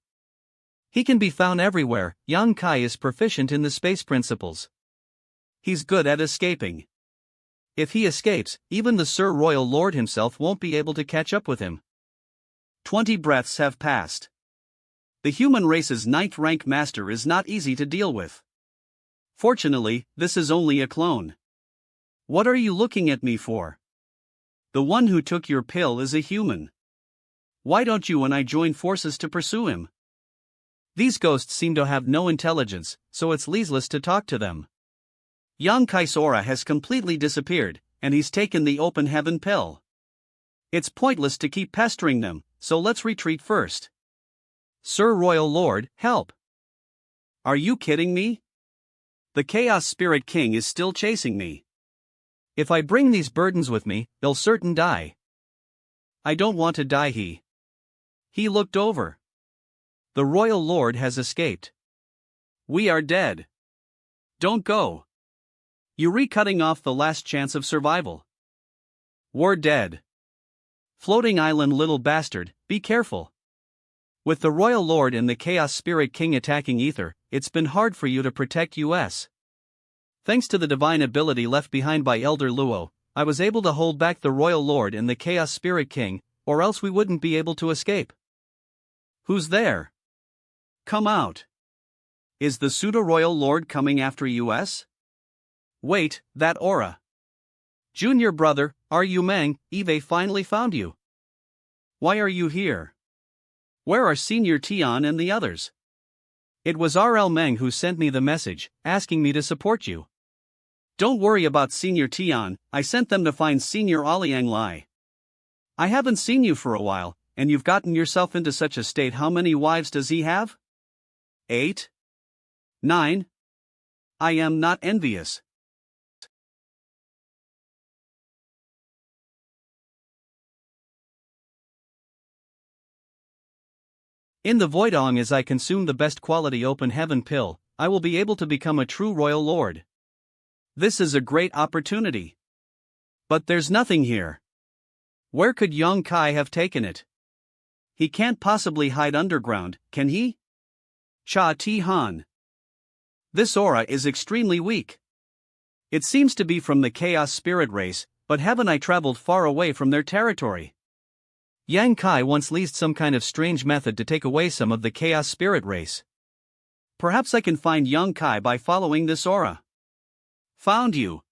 He can be found everywhere. Yang Kai is proficient in the space principles. He's good at escaping. If he escapes, even the Sir Royal Lord himself won't be able to catch up with him. 20 breaths have passed. The human race's 9th rank master is not easy to deal with. Fortunately, this is only a clone. What are you looking at me for? The one who took your pill is a human. Why don't you and I join forces to pursue him? These ghosts seem to have no intelligence, so it's useless to talk to them. Yang Kai's aura has completely disappeared, and he's taken the open heaven pill. It's pointless to keep pestering them, so let's retreat first. Sir Royal Lord, help! Are you kidding me? The Chaos Spirit King is still chasing me. If I bring these burdens with me, they'll certain die. I don't want to die. He looked over. The Royal Lord has escaped. We are dead. Don't go. You're recutting off the last chance of survival. We're dead. Floating island little bastard, be careful. With the Royal Lord and the Chaos Spirit King attacking Ether, it's been hard for you to protect us. Thanks to the divine ability left behind by Elder Luo, I was able to hold back the Royal Lord and the Chaos Spirit King, or else we wouldn't be able to escape. Who's there? Come out. Is the Pseudo-Royal Lord coming after us? Wait, that aura. Junior brother, are you Mang? Eve finally found you. Why are you here? Where are Senior Tian and the others? It was RL Meng who sent me the message, asking me to support you. Don't worry about Senior Tian, I sent them to find Senior Aliang Lai. I haven't seen you for a while, and you've gotten yourself into such a state. How many wives does he have? 8? 9? I am not envious. In the Voidong, as I consume the best quality open heaven pill, I will be able to become a true Royal Lord. This is a great opportunity. But there's nothing here. Where could Yang Kai have taken it? He can't possibly hide underground, can he? Cha Ti Han. This aura is extremely weak. It seems to be from the Chaos Spirit race, but haven't I traveled far away from their territory? Yang Kai once leased some kind of strange method to take away some of the Chaos Spirit race. Perhaps I can find Yang Kai by following this aura. Found you.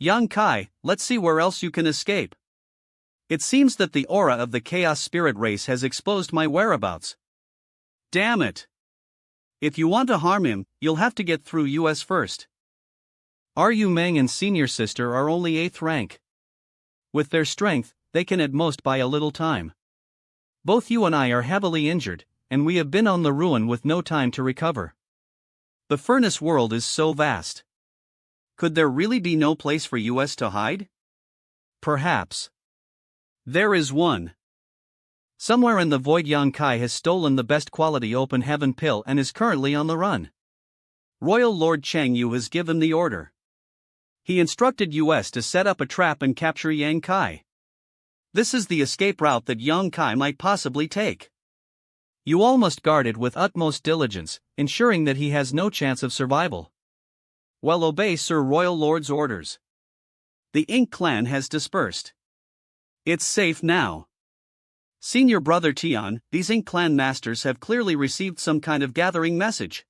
Yang Kai, let's see where else you can escape. It seems that the aura of the Chaos Spirit race has exposed my whereabouts. Damn it. If you want to harm him, you'll have to get through US first. Ru Meng and senior sister are only 8th rank. With their strength, they can at most buy a little time. Both you and I are heavily injured, and we have been on the ruin with no time to recover. The furnace world is so vast. Could there really be no place for US to hide? Perhaps. There is one. Somewhere in the void Yang Kai has stolen the best quality open heaven pill and is currently on the run. Royal Lord Cheng Yu has given the order. He instructed US to set up a trap and capture Yang Kai. This is the escape route that Yang Kai might possibly take. You all must guard it with utmost diligence, ensuring that he has no chance of survival. Well, obey Sir Royal Lord's orders. The Ink clan has dispersed. It's safe now. Senior Brother Tian, these Ink clan masters have clearly received some kind of gathering message.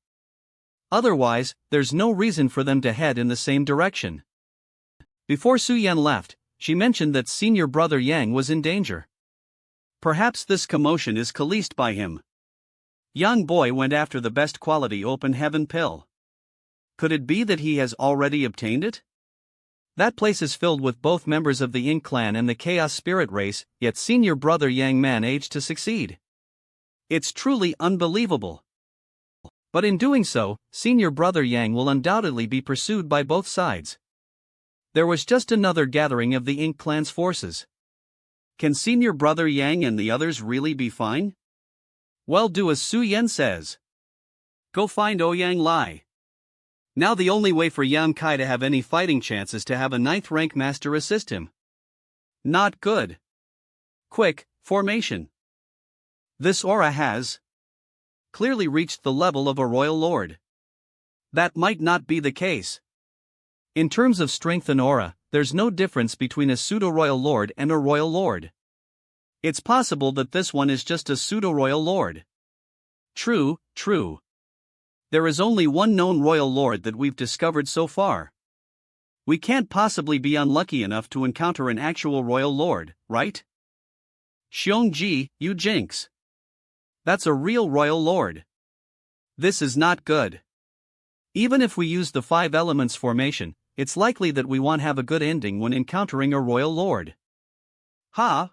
Otherwise, there's no reason for them to head in the same direction. Before Su Yan left, she mentioned that Senior Brother Yang was in danger. Perhaps this commotion is caused by him. Young boy went after the best quality open heaven pill. Could it be that he has already obtained it? That place is filled with both members of the Ink clan and the Chaos Spirit race, yet Senior Brother Yang managed to succeed. It's truly unbelievable. But in doing so, Senior Brother Yang will undoubtedly be pursued by both sides. There was just another gathering of the Ink clan's forces. Can Senior Brother Yang and the others really be fine? Well, do as Su Yan says. Go find Ouyang Lai. Now the only way for Yang Kai to have any fighting chance is to have a 9th rank master assist him. Not good. Quick, formation. This aura has clearly reached the level of a royal lord. That might not be the case. In terms of strength and aura, there's no difference between a pseudo-royal lord and a royal lord. It's possible that this one is just a pseudo-royal lord. True. There is only one known royal lord that we've discovered so far. We can't possibly be unlucky enough to encounter an actual royal lord, right? Xiongji, you jinx. That's a real royal lord. This is not good. Even if we use the 5 elements formation, it's likely that we won't have a good ending when encountering a royal lord. Ha!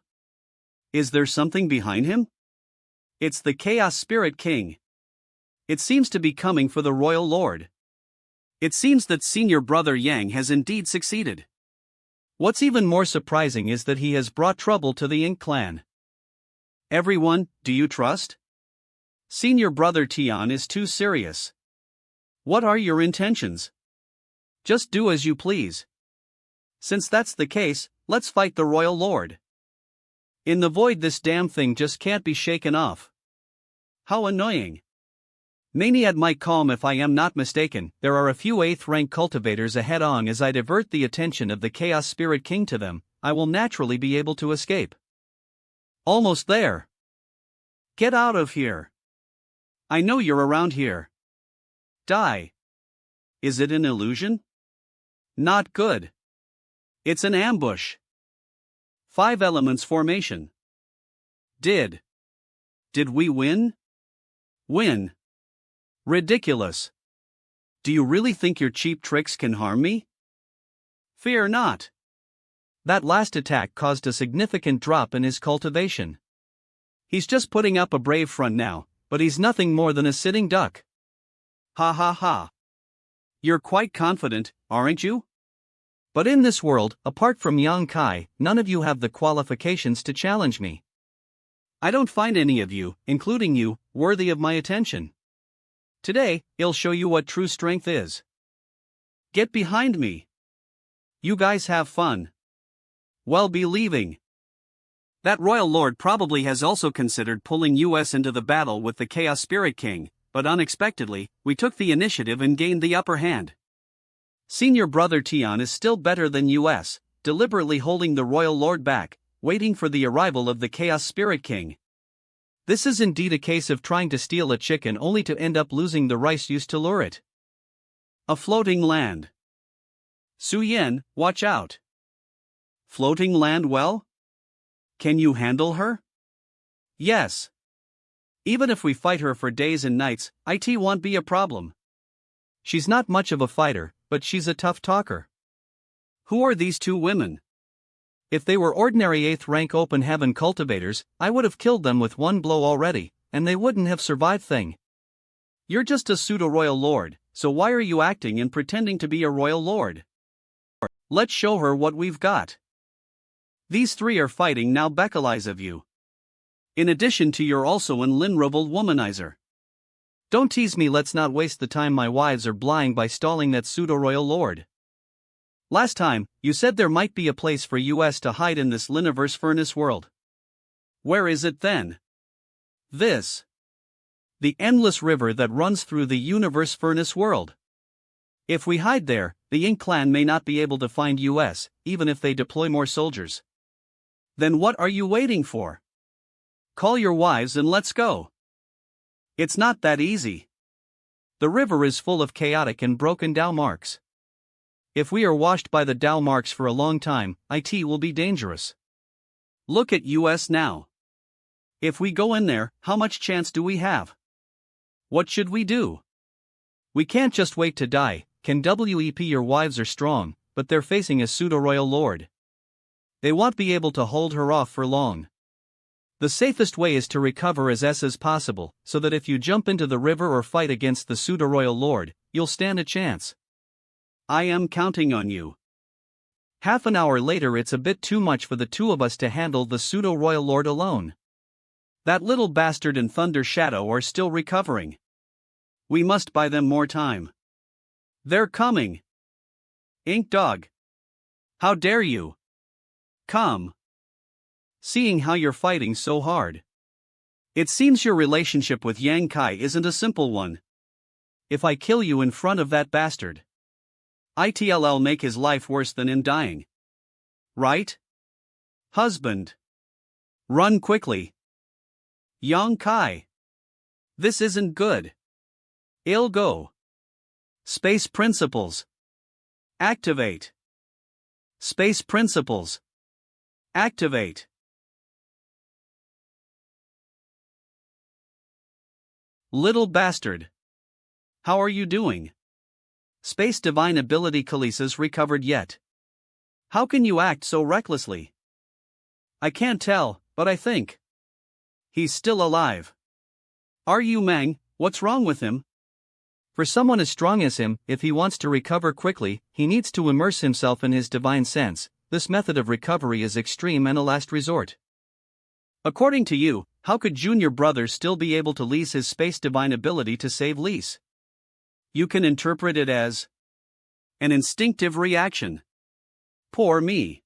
Is there something behind him? It's the Chaos Spirit King. It seems to be coming for the royal lord. It seems that Senior Brother Yang has indeed succeeded. What's even more surprising is that he has brought trouble to the Ink clan. Everyone, do you trust? Senior Brother Tian is too serious. What are your intentions? Just do as you please. Since that's the case, let's fight the royal lord. In the void, this damn thing just can't be shaken off. How annoying. Maniad might calm if I am not mistaken. There are a few 8th rank cultivators ahead on. As I divert the attention of the Chaos Spirit King to them, I will naturally be able to escape. Almost there. Get out of here. I know you're around here. Die. Is it an illusion? Not good. It's an ambush. 5 elements formation. Did we win? Win. Ridiculous. Do you really think your cheap tricks can harm me? Fear not. That last attack caused a significant drop in his cultivation. He's just putting up a brave front now, but he's nothing more than a sitting duck. Ha ha ha. You're quite confident, aren't you? But in this world, apart from Yang Kai, none of you have the qualifications to challenge me. I don't find any of you, including you, worthy of my attention. Today, I'll show you what true strength is. Get behind me. You guys have fun. Well be leaving. That royal lord probably has also considered pulling us into the battle with the Chaos Spirit King, but unexpectedly, we took the initiative and gained the upper hand. Senior brother Tian is still better than us, deliberately holding the royal lord back, waiting for the arrival of the Chaos Spirit King. This is indeed a case of trying to steal a chicken only to end up losing the rice used to lure it. A floating land. Su Yen, watch out. Floating land well? Can you handle her? Yes. Even if we fight her for days and nights, it won't be a problem. She's not much of a fighter, but she's a tough talker. Who are these two women? If they were ordinary 8th rank open heaven cultivators, I would have killed them with one blow already, and they wouldn't have survived thing. You're just a pseudo-royal lord, so why are you acting and pretending to be a royal lord? Let's show her what we've got. These three are fighting now beckons of you. In addition to you're also an unraveled womanizer. Don't tease me, let's not waste the time my wives are blying by stalling that pseudo-royal lord. Last time, you said there might be a place for us to hide in this Liniverse furnace world. Where is it then? This. The endless river that runs through the universe furnace world. If we hide there, the Ink clan may not be able to find us, even if they deploy more soldiers. Then what are you waiting for? Call your wives and let's go. It's not that easy. The river is full of chaotic and broken Dao marks. If we are washed by the Dao marks for a long time, it will be dangerous. Look at us now. If we go in there, how much chance do we have? What should we do? We can't just wait to die. Can WEP your wives are strong, but they're facing a pseudo-royal lord. They won't be able to hold her off for long. The safest way is to recover as possible, so that if you jump into the river or fight against the pseudo-royal lord, you'll stand a chance. I am counting on you. Half an hour later, it's a bit too much for the two of us to handle the pseudo-royal lord alone. That little bastard and Thunder Shadow are still recovering. We must buy them more time. They're coming. Ink Dog. How dare you? Come. Seeing how you're fighting so hard. It seems your relationship with Yang Kai isn't a simple one. If I kill you in front of that bastard, it'll make his life worse than him dying. Right? Husband. Run quickly. Yang Kai. This isn't good. I'll go. Space Principles. Activate. Space Principles. Activate. Little bastard. How are you doing? Space Divine Ability Khaleesi's recovered yet? How can you act so recklessly? I can't tell, but I think he's still alive. Are you Mang? What's wrong with him? For someone as strong as him, if he wants to recover quickly, he needs to immerse himself in his divine sense. This method of recovery is extreme and a last resort. According to you, how could Junior Brother still be able to lease his space divine ability to save Lise? You can interpret it as an instinctive reaction. Poor me.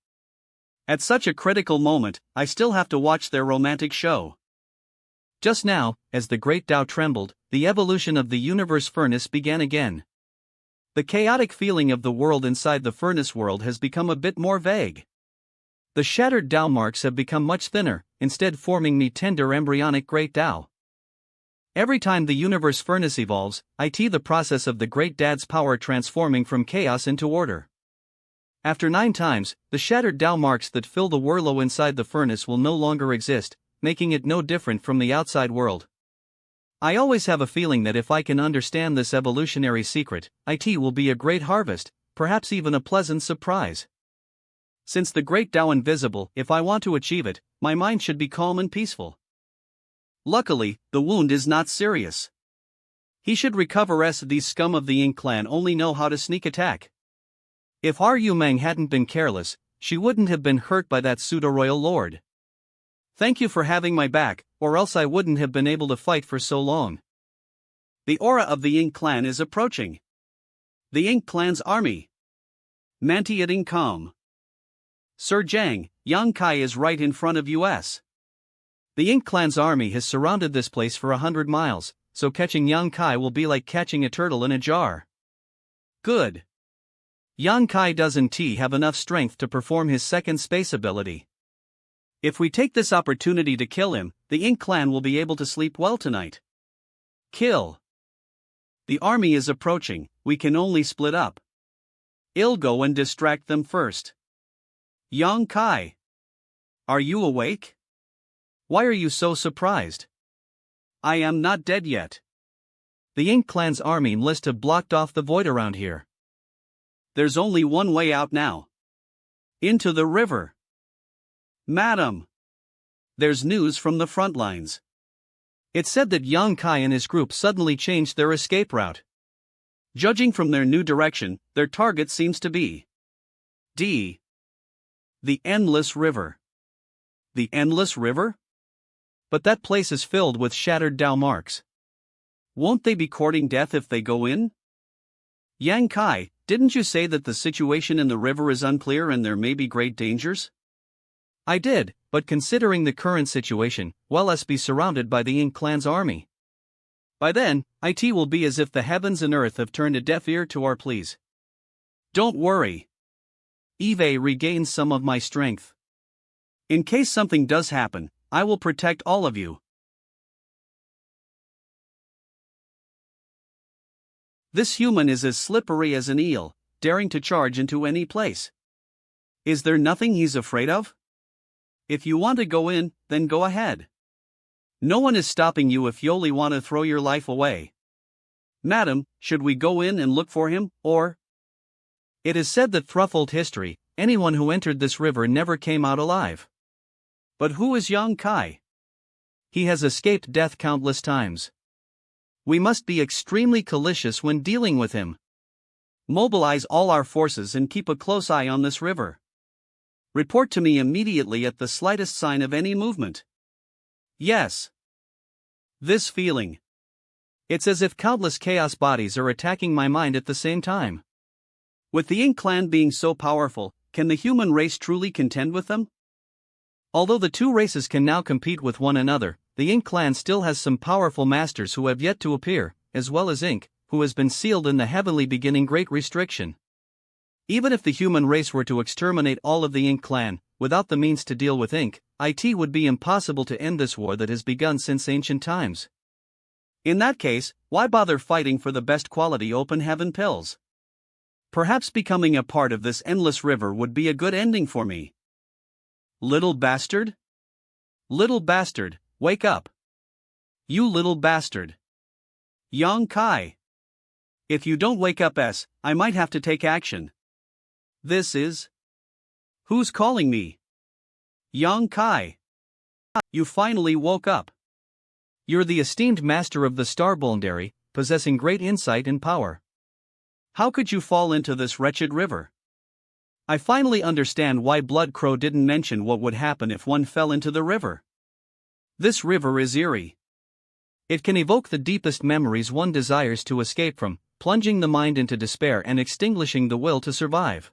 At such a critical moment, I still have to watch their romantic show. Just now, as the great Tao trembled, the evolution of the universe furnace began again. The chaotic feeling of the world inside the furnace world has become a bit more vague. The shattered Tao marks have become much thinner, instead forming me tender embryonic great Tao. Every time the universe furnace evolves, the process of the great dad's power transforming from chaos into order. After 9 times, the shattered Tao marks that fill the whirlo inside the furnace will no longer exist, making it no different from the outside world. I always have a feeling that if I can understand this evolutionary secret, it will be a great harvest, perhaps even a pleasant surprise. Since the great Tao invisible, if I want to achieve it, my mind should be calm and peaceful. Luckily, the wound is not serious. He should recover as these scum of the Ink clan only know how to sneak attack. If Ru Meng hadn't been careless, she wouldn't have been hurt by that pseudo-royal lord. Thank you for having my back, or else I wouldn't have been able to fight for so long. The aura of the Ink clan is approaching. The Ink clan's army. Mantiating calm. Sir Jiang, Yang Kai is right in front of us. The Ink Clan's army has surrounded this place for 100 miles, so catching Yang Kai will be like catching a turtle in a jar. Good. Yang Kai doesn't have enough strength to perform his second space ability. If we take this opportunity to kill him, the Ink Clan will be able to sleep well tonight. Kill. The army is approaching, we can only split up. I'll go and distract them first. Yang Kai. Are you awake? Why are you so surprised? I am not dead yet. The Ink Clan's army must have blocked off the void around here. There's only one way out now. Into the river. Madam. There's news from the front lines. It's said that Yang Kai and his group suddenly changed their escape route. Judging from their new direction, their target seems to be D. The Endless River. The Endless River? But that place is filled with shattered Dao marks. Won't they be courting death if they go in? Yang Kai, didn't you say that the situation in the river is unclear and there may be great dangers? I did, but considering the current situation, well, us be surrounded by the Ink Clan's army. By then, it will be as if the heavens and earth have turned a deaf ear to our pleas. Don't worry. Eve regains some of my strength. In case something does happen, I will protect all of you. This human is as slippery as an eel, daring to charge into any place. Is there nothing he's afraid of? If you want to go in, then go ahead. No one is stopping you if you only want to throw your life away. Madam, should we go in and look for him, or? It is said that through old history, anyone who entered this river never came out alive. But who is Yang Kai? He has escaped death countless times. We must be extremely cautious when dealing with him. Mobilize all our forces and keep a close eye on this river. Report to me immediately at the slightest sign of any movement. Yes. This feeling. It's as if countless chaos bodies are attacking my mind at the same time. With the Ink Clan being so powerful, can the human race truly contend with them? Although the two races can now compete with one another, the Ink Clan still has some powerful masters who have yet to appear, as well as Ink, who has been sealed in the heavenly beginning Great Restriction. Even if the human race were to exterminate all of the Ink Clan, without the means to deal with Ink, it would be impossible to end this war that has begun since ancient times. In that case, why bother fighting for the best quality open heaven pills? Perhaps becoming a part of this endless river would be a good ending for me. Little bastard? Little bastard, wake up. You little bastard. Yang Kai. If you don't wake up, I might have to take action. This is... Who's calling me? Yang Kai. You finally woke up. You're the esteemed master of the Star Boundary, possessing great insight and power. How could you fall into this wretched river? I finally understand why Blood Crow didn't mention what would happen if one fell into the river. This river is eerie. It can evoke the deepest memories one desires to escape from, plunging the mind into despair and extinguishing the will to survive.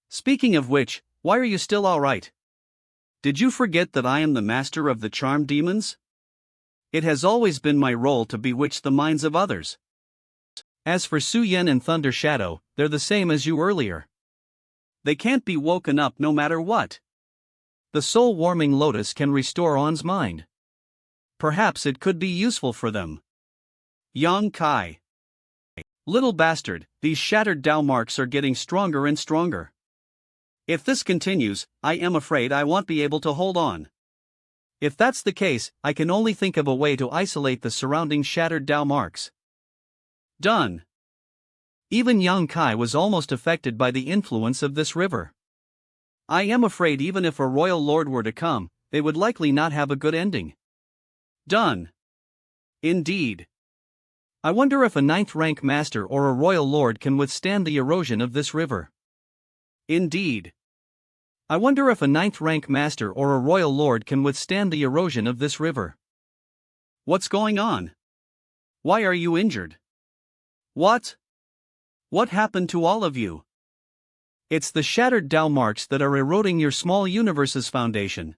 Speaking of which, why are you still alright? Did you forget that I am the master of the charm demons? It has always been my role to bewitch the minds of others. As for Su Yen and Thunder Shadow, they're the same as you earlier. They can't be woken up no matter what. The soul-warming lotus can restore On's mind. Perhaps it could be useful for them. Yang Kai. Little bastard, these shattered Dao marks are getting stronger and stronger. If this continues, I am afraid I won't be able to hold on. If that's the case, I can only think of a way to isolate the surrounding shattered Dao marks. Done. Even Yang Kai was almost affected by the influence of this river. I am afraid even if a royal lord were to come, they would likely not have a good ending. Done. Indeed. I wonder if a 9th rank master or a royal lord can withstand the erosion of this river. Indeed. I wonder if a 9th rank master or a royal lord can withstand the erosion of this river. What's going on? Why are you injured? What? What happened to all of you? It's the shattered Tao marks that are eroding your small universe's foundation.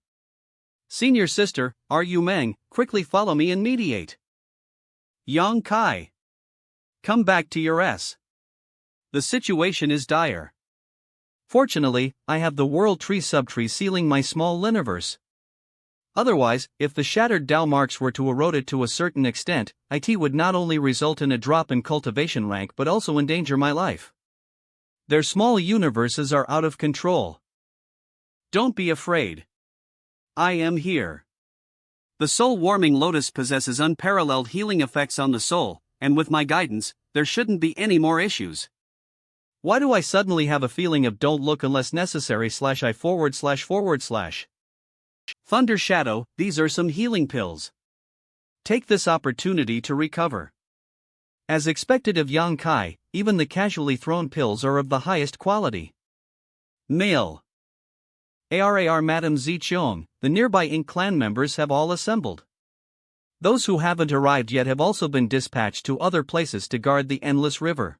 Senior sister, are you Meng? Quickly follow me and mediate. Yang Kai. Come back to your S. The situation is dire. Fortunately, I have the world tree subtree sealing my small liniverse. Otherwise, if the shattered Tao marks were to erode it to a certain extent, it would not only result in a drop in cultivation rank but also endanger my life. Their small universes are out of control. Don't be afraid. I am here. The soul-warming lotus possesses unparalleled healing effects on the soul, and with my guidance, there shouldn't be any more issues. Why do I suddenly have a feeling of don't look unless necessary /I //? Thunder Shadow, these are some healing pills. Take this opportunity to recover. As expected of Yang Kai, even the casually thrown pills are of the highest quality. Mail. Ar Madam Zi Cheong, the nearby Ink clan members have all assembled. Those who haven't arrived yet have also been dispatched to other places to guard the endless river.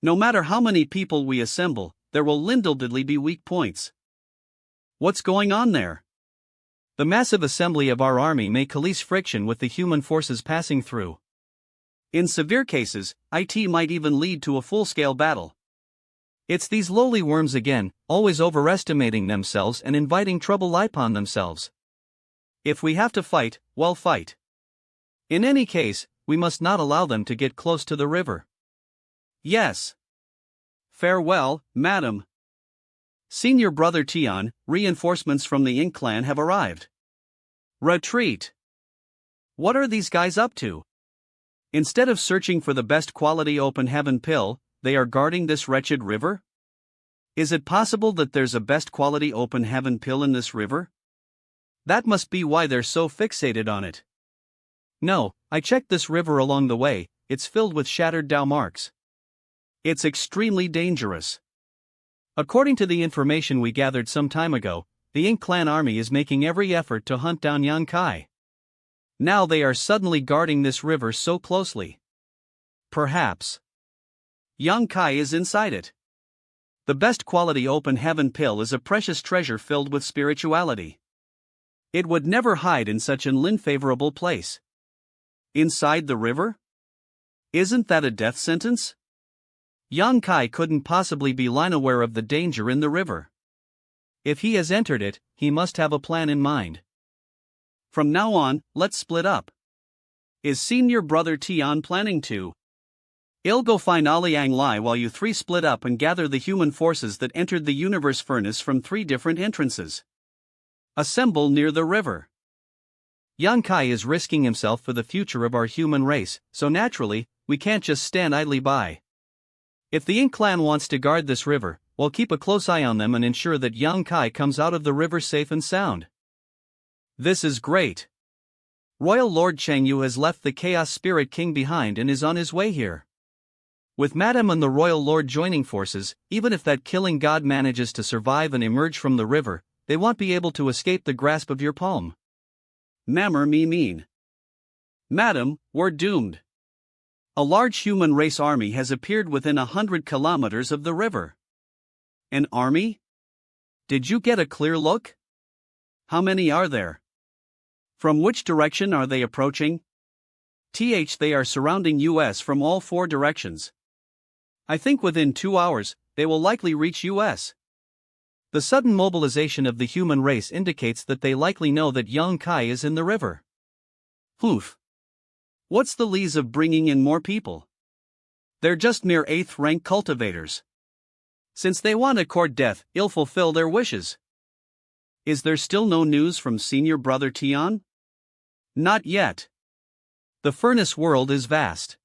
No matter how many people we assemble, there will undoubtedly be weak points. What's going on there? The massive assembly of our army may cause friction with the human forces passing through. In severe cases, it might even lead to a full-scale battle. It's these lowly worms again, always overestimating themselves and inviting trouble upon themselves. If we have to fight, well, fight. In any case, we must not allow them to get close to the river. Yes. Farewell, madam. Senior brother Tian, reinforcements from the Ink clan have arrived. Retreat. What are these guys up to? Instead of searching for the best quality open heaven pill, they are guarding this wretched river? Is it possible that there's a best quality open heaven pill in this river? That must be why they're so fixated on it. No, I checked this river along the way, it's filled with shattered Tao marks. It's extremely dangerous. According to the information we gathered some time ago, the Ink clan army is making every effort to hunt down Yang Kai. Now they are suddenly guarding this river so closely. Perhaps Yang Kai is inside it. The best quality open heaven pill is a precious treasure filled with spirituality. It would never hide in such an unfavorable place. Inside the river? Isn't that a death sentence? Yang Kai couldn't possibly be unaware of the danger in the river. If he has entered it, he must have a plan in mind. From now on, let's split up. Is senior brother Tian planning to? I'll go find Aliang Lai while you three split up and gather the human forces that entered the universe furnace from 3 different entrances. Assemble near the river. Yang Kai is risking himself for the future of our human race, so naturally, we can't just stand idly by. If the Ink clan wants to guard this river, we'll keep a close eye on them and ensure that Yang Kai comes out of the river safe and sound. This is great. Royal Lord Chengyu has left the Chaos Spirit King behind and is on his way here. With Madame and the Royal Lord joining forces, even if that killing god manages to survive and emerge from the river, they won't be able to escape the grasp of your palm. Mammer me mean. Madam, we're doomed. A large human race army has appeared within 100 kilometers of the river. An army? Did you get a clear look? How many are there? From which direction are they approaching? They are surrounding US from all 4 directions. I think within 2 hours, they will likely reach US. The sudden mobilization of the human race indicates that they likely know that Yang Kai is in the river. Oof. What's the lees of bringing in more people? They're just mere 8th rank cultivators. Since they want to court death, I'll fulfill their wishes. Is there still no news from senior brother Tian? Not yet. The furnace world is vast.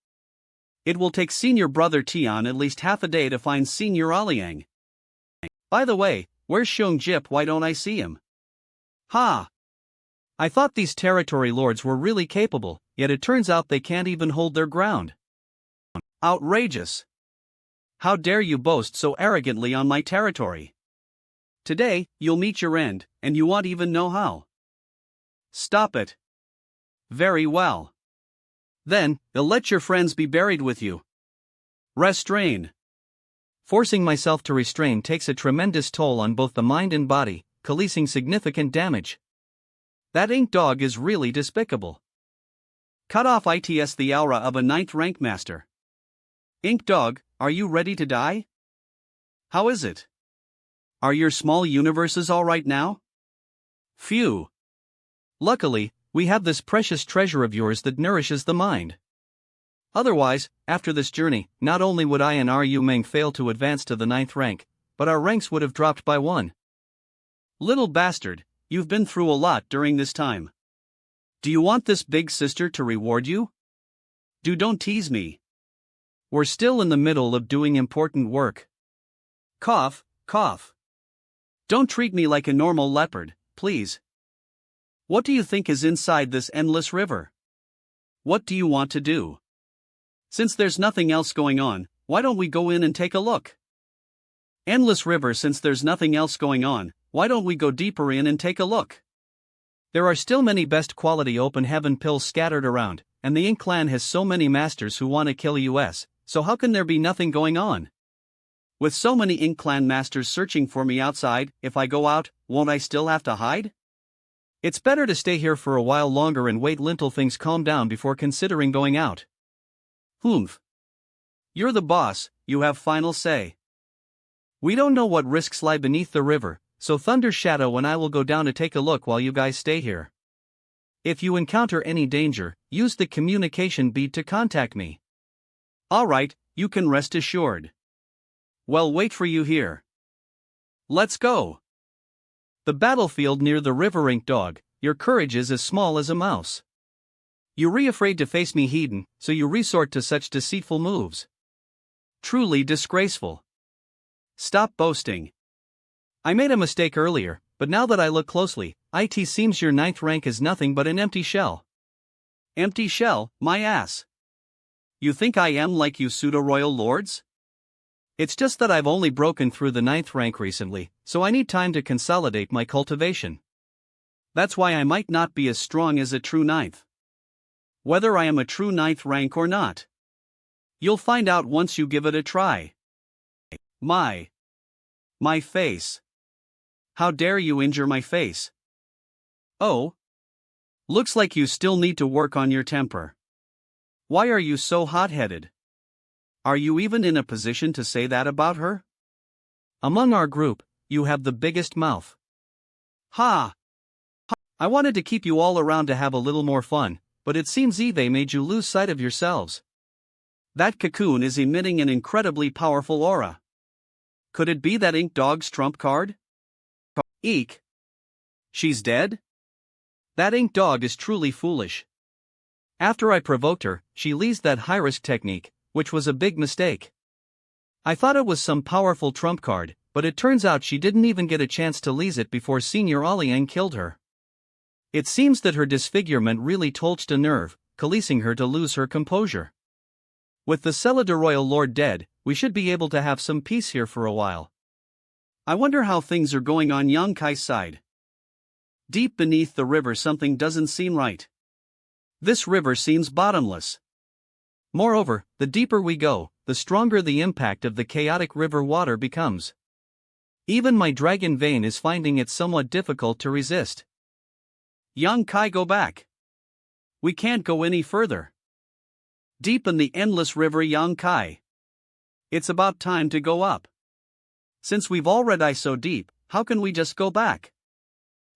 It will take senior brother Tian at least half a day to find senior Aliang. By the way, where's Xiong Jip? Why don't I see him? Ha! I thought these territory lords were really capable, yet it turns out they can't even hold their ground. Outrageous! How dare you boast so arrogantly on my territory? Today, you'll meet your end, and you won't even know how. Stop it. Very well. Then, they'll let your friends be buried with you. Restrain. Forcing myself to restrain takes a tremendous toll on both the mind and body, causing significant damage. That ink dog is really despicable. Cut off its the aura of a 9th rank master. Ink dog, are you ready to die? How is it? Are your small universes alright now? Phew. Luckily, we have this precious treasure of yours that nourishes the mind. Otherwise, after this journey, not only would I and Ru fail to advance to the 9th rank, but our ranks would have dropped by 1. Little bastard, you've been through a lot during this time. Do you want this big sister to reward you? Don't tease me. We're still in the middle of doing important work. Cough, cough. Don't treat me like a normal leopard, please. What do you think is inside this endless river? What do you want to do? Since there's nothing else going on, why don't we go in and take a look? Endless river. Since there's nothing else going on, why don't we go deeper in and take a look? There are still many best quality open heaven pills scattered around, and the Ink clan has so many masters who want to kill us, so how can there be nothing going on? With so many Ink clan masters searching for me outside, if I go out, won't I still have to hide? It's better to stay here for a while longer and wait until things calm down before considering going out. Humph. You're the boss, you have final say. We don't know what risks lie beneath the river, so Thunder Shadow and I will go down to take a look while you guys stay here. If you encounter any danger, use the communication bead to contact me. Alright, you can rest assured. Well, wait for you here. Let's go. The battlefield near the river. Ink dog, your courage is as small as a mouse. You're afraid to face me, Hedon, so you resort to such deceitful moves. Truly disgraceful. Stop boasting. I made a mistake earlier, but now that I look closely, it seems your 9th rank is nothing but an empty shell. Empty shell, my ass. You think I am like you pseudo-royal lords? It's just that I've only broken through the 9th rank recently, so I need time to consolidate my cultivation. That's why I might not be as strong as a true 9th. Whether I am a true 9th rank or not, you'll find out once you give it a try. My face. How dare you injure my face? Oh. Looks like you still need to work on your temper. Why are you so hot-headed? Are you even in a position to say that about her? Among our group, you have the biggest mouth. Ha! I wanted to keep you all around to have a little more fun, but it seems they made you lose sight of yourselves. That cocoon is emitting an incredibly powerful aura. Could it be that Ink dog's trump card? Eek! She's dead? That Ink dog is truly foolish. After I provoked her, she used that high-risk technique, which was a big mistake. I thought it was some powerful trump card, but it turns out she didn't even get a chance to use it before Senior Oliang killed her. It seems that her disfigurement really touched a nerve, causing her to lose her composure. With the Cellar Royal Lord dead, we should be able to have some peace here for a while. I wonder how things are going on Yang Kai's side. Deep beneath the river something doesn't seem right. This river seems bottomless. Moreover, the deeper we go, the stronger the impact of the chaotic river water becomes. Even my dragon vein is finding it somewhat difficult to resist. Yang Kai, go back. We can't go any further. Deep in the endless river Yang Kai. It's about time to go up. Since we've already so deep, how can we just go back?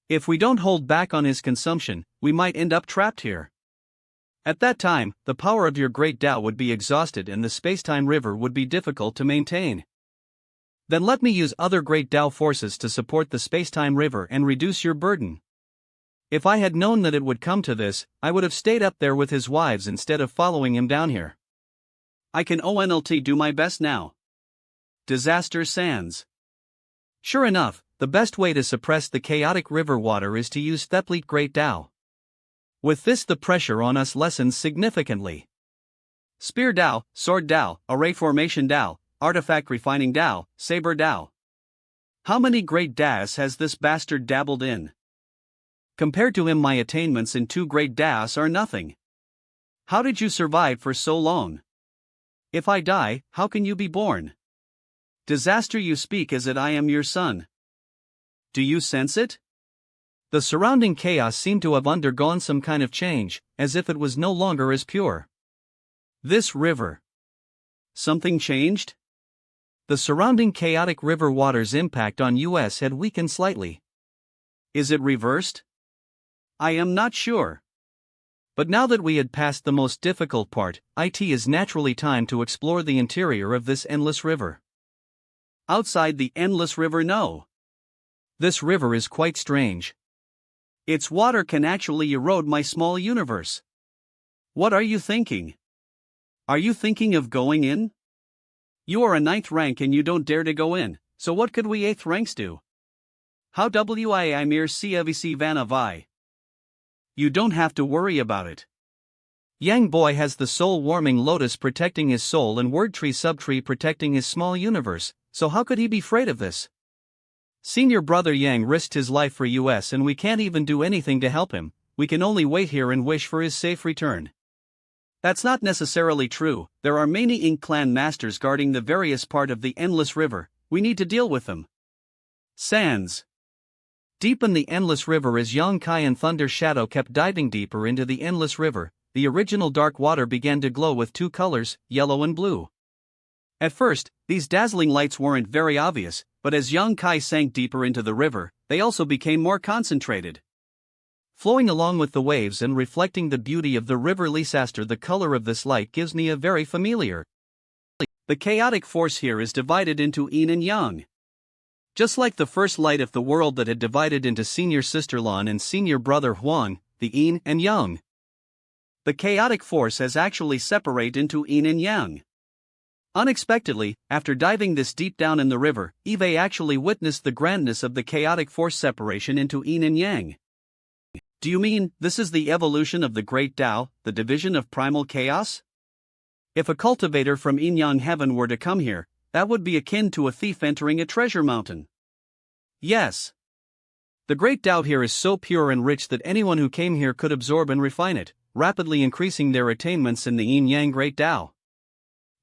If we don't hold back on his consumption, we might end up trapped here. At that time, the power of your great Tao would be exhausted and the space-time river would be difficult to maintain. Then let me use other great Tao forces to support the space-time river and reduce your burden. If I had known that it would come to this, I would have stayed up there with his wives instead of following him down here. I can only do my best now. Disaster Sands. Sure enough, the best way to suppress the chaotic river water is to use Thepleat Great Tao. With this, the pressure on us lessens significantly. Spear Tao, Sword Tao, Array Formation Tao, Artifact Refining Tao, Saber Tao. How many great Taos has this bastard dabbled in? Compared to him, my attainments in 2 great Taos are nothing. How did you survive for so long? If I die, how can you be born? Disaster you speak as it I am your son. Do you sense it? The surrounding chaos seemed to have undergone some kind of change, as if it was no longer as pure. This river. Something changed? The surrounding chaotic river water's impact on US had weakened slightly. Is it reversed? I am not sure. But now that we had passed the most difficult part, it is naturally time to explore the interior of this endless river. Outside the endless river, no. This river is quite strange. Its water can actually erode my small universe. What are you thinking? Are you thinking of going in? You are a 9th rank and you don't dare to go in, so what could we 8th ranks do? How I mere CVC Vanna Vi? You don't have to worry about it. Yang boy has the soul-warming lotus protecting his soul and word tree subtree protecting his small universe, so how could he be afraid of this? Senior brother Yang risked his life for US and we can't even do anything to help him, we can only wait here and wish for his safe return. That's not necessarily true, there are many Ink clan masters guarding the various part of the endless river, we need to deal with them. Sans. Deep in the endless river as Young Kai and Thunder Shadow kept diving deeper into the endless river, the original dark water began to glow with 2 colors, yellow and blue. At first, these dazzling lights weren't very obvious, but as Young Kai sank deeper into the river, they also became more concentrated. Flowing along with the waves and reflecting the beauty of the river Leicester, the color of this light gives me a very familiar. The chaotic force here is divided into yin and yang. Just like the first light of the world that had divided into senior sister Lan and senior brother Huang, the yin and yang. The chaotic force has actually separated into yin and yang. Unexpectedly, after diving this deep down in the river, Eve actually witnessed the grandness of the chaotic force separation into yin and yang. Do you mean, this is the evolution of the great Tao, the division of primal chaos? If a cultivator from yin-yang heaven were to come here, that would be akin to a thief entering a treasure mountain. Yes. The great Tao here is so pure and rich that anyone who came here could absorb and refine it, rapidly increasing their attainments in the yin-yang great Tao.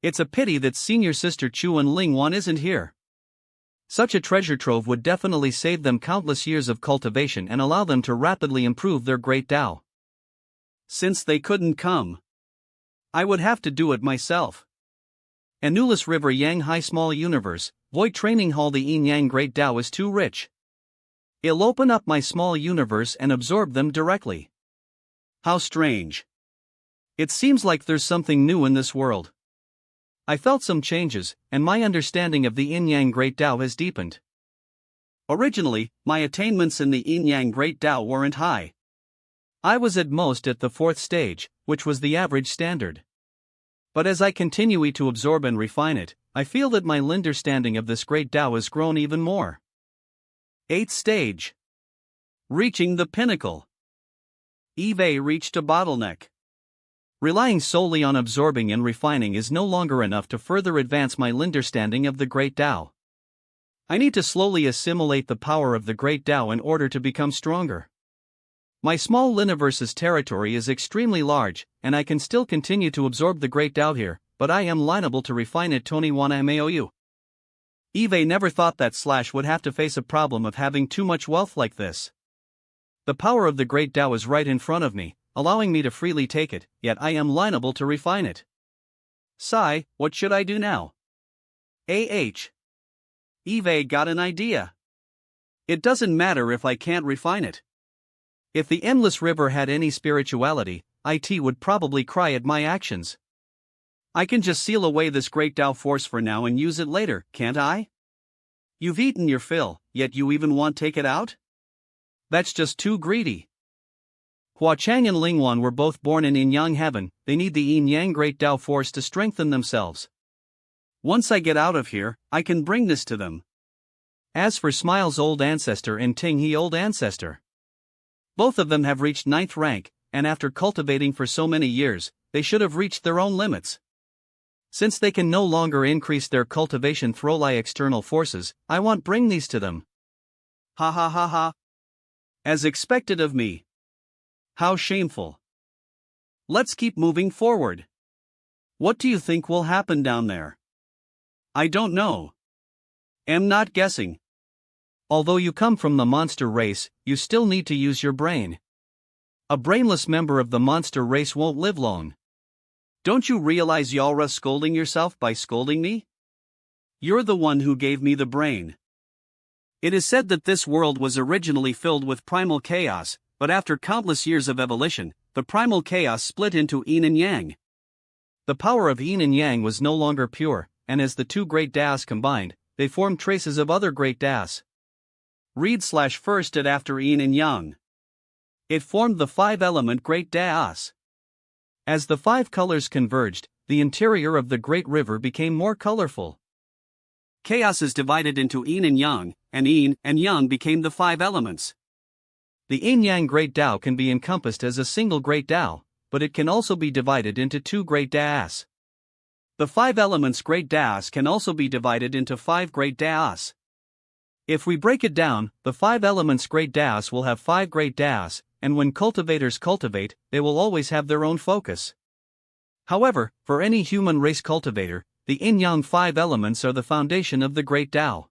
It's a pity that senior sister Chu and Lingwan isn't here. Such a treasure trove would definitely save them countless years of cultivation and allow them to rapidly improve their great Tao. Since they couldn't come, I would have to do it myself. Anulis River Yang High Small Universe, Void Training Hall. The Yin Yang Great Tao is too rich. It'll open up my small universe and absorb them directly. How strange. It seems like there's something new in this world. I felt some changes, and my understanding of the Yin-Yang Great Tao has deepened. Originally, my attainments in the Yin-Yang Great Tao weren't high. I was at most at the 4th stage, which was the average standard. But as I continue to absorb and refine it, I feel that my understanding of this Great Tao has grown even more. 8th stage. Reaching the pinnacle. Eve reached a bottleneck. Relying solely on absorbing and refining is no longer enough to further advance my understanding of the Great Tao. I need to slowly assimilate the power of the Great Tao in order to become stronger. My small universe's territory is extremely large, and I can still continue to absorb the Great Tao here, but I am liable to refine it. Tony Wana Maou. Eve never thought that Slash would have to face a problem of having too much wealth like this. The power of the Great Tao is right in front of me, allowing me to freely take it, yet I am liable to refine it. Sigh, what should I do now? Eve got an idea. It doesn't matter if I can't refine it. If the endless river had any spirituality, it would probably cry at my actions. I can just seal away this great Tao force for now and use it later, can't I? You've eaten your fill, yet you even want to take it out? That's just too greedy. Hua Chang and Lingwan were both born in Yin-Yang heaven, they need the Yin-Yang Great Tao force to strengthen themselves. Once I get out of here, I can bring this to them. As for Smile's old ancestor and Ting He old ancestor, both of them have reached 9th rank, and after cultivating for so many years, they should have reached their own limits. Since they can no longer increase their cultivation through external forces, I want bring these to them. Ha ha ha ha. As expected of me. How shameful. Let's keep moving forward. What do you think will happen down there? I don't know. Am not guessing. Although you come from the monster race, you still need to use your brain. A brainless member of the monster race won't live long. Don't you realize you're scolding yourself by scolding me? You're the one who gave me the brain. It is said that this world was originally filled with primal chaos, but after countless years of evolution, the primal chaos split into yin and yang. The power of yin and yang was no longer pure, and as the two great das combined, they formed traces of other great das. Read/first it after yin and yang. It formed the five-element great das. As the five colors converged, the interior of the great river became more colorful. Chaos is divided into yin and yang became the five elements. The yin-yang great Tao can be encompassed as a single great Tao, but it can also be divided into two great das. The five elements great das can also be divided into five great das. If we break it down, the five elements great das will have five great das, and when cultivators cultivate, they will always have their own focus. However, for any human race cultivator, the yin-yang five elements are the foundation of the great Tao.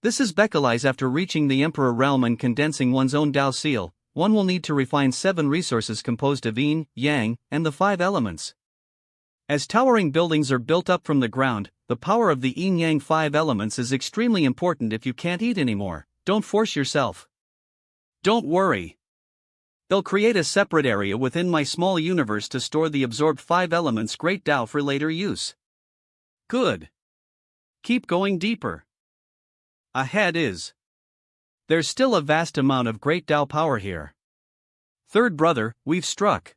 This is beckons. After reaching the Emperor realm and condensing one's own Tao seal, one will need to refine 7 resources composed of yin, yang, and the 5 elements. As towering buildings are built up from the ground, the power of the yin-yang 5 elements is extremely important. If you can't eat anymore, don't force yourself. Don't worry. They'll create a separate area within my small universe to store the absorbed 5 elements great Tao for later use. Good. Keep going deeper. Ahead is. There's still a vast amount of great Tao power here. Third brother, we've struck.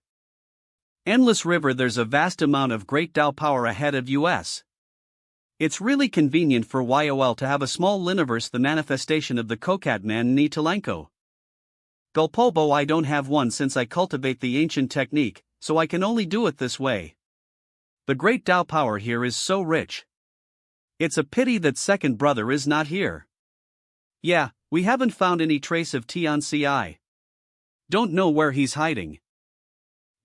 Endless river. There's a vast amount of great Tao power ahead of us. It's really convenient for YOL to have a small universe, the manifestation of the Kokatman ni Talenko. Gulpobo, I don't have one since I cultivate the ancient technique, so I can only do it this way. The great Tao power here is so rich. It's a pity that second brother is not here. Yeah, we haven't found any trace of Tianci. Don't know where he's hiding.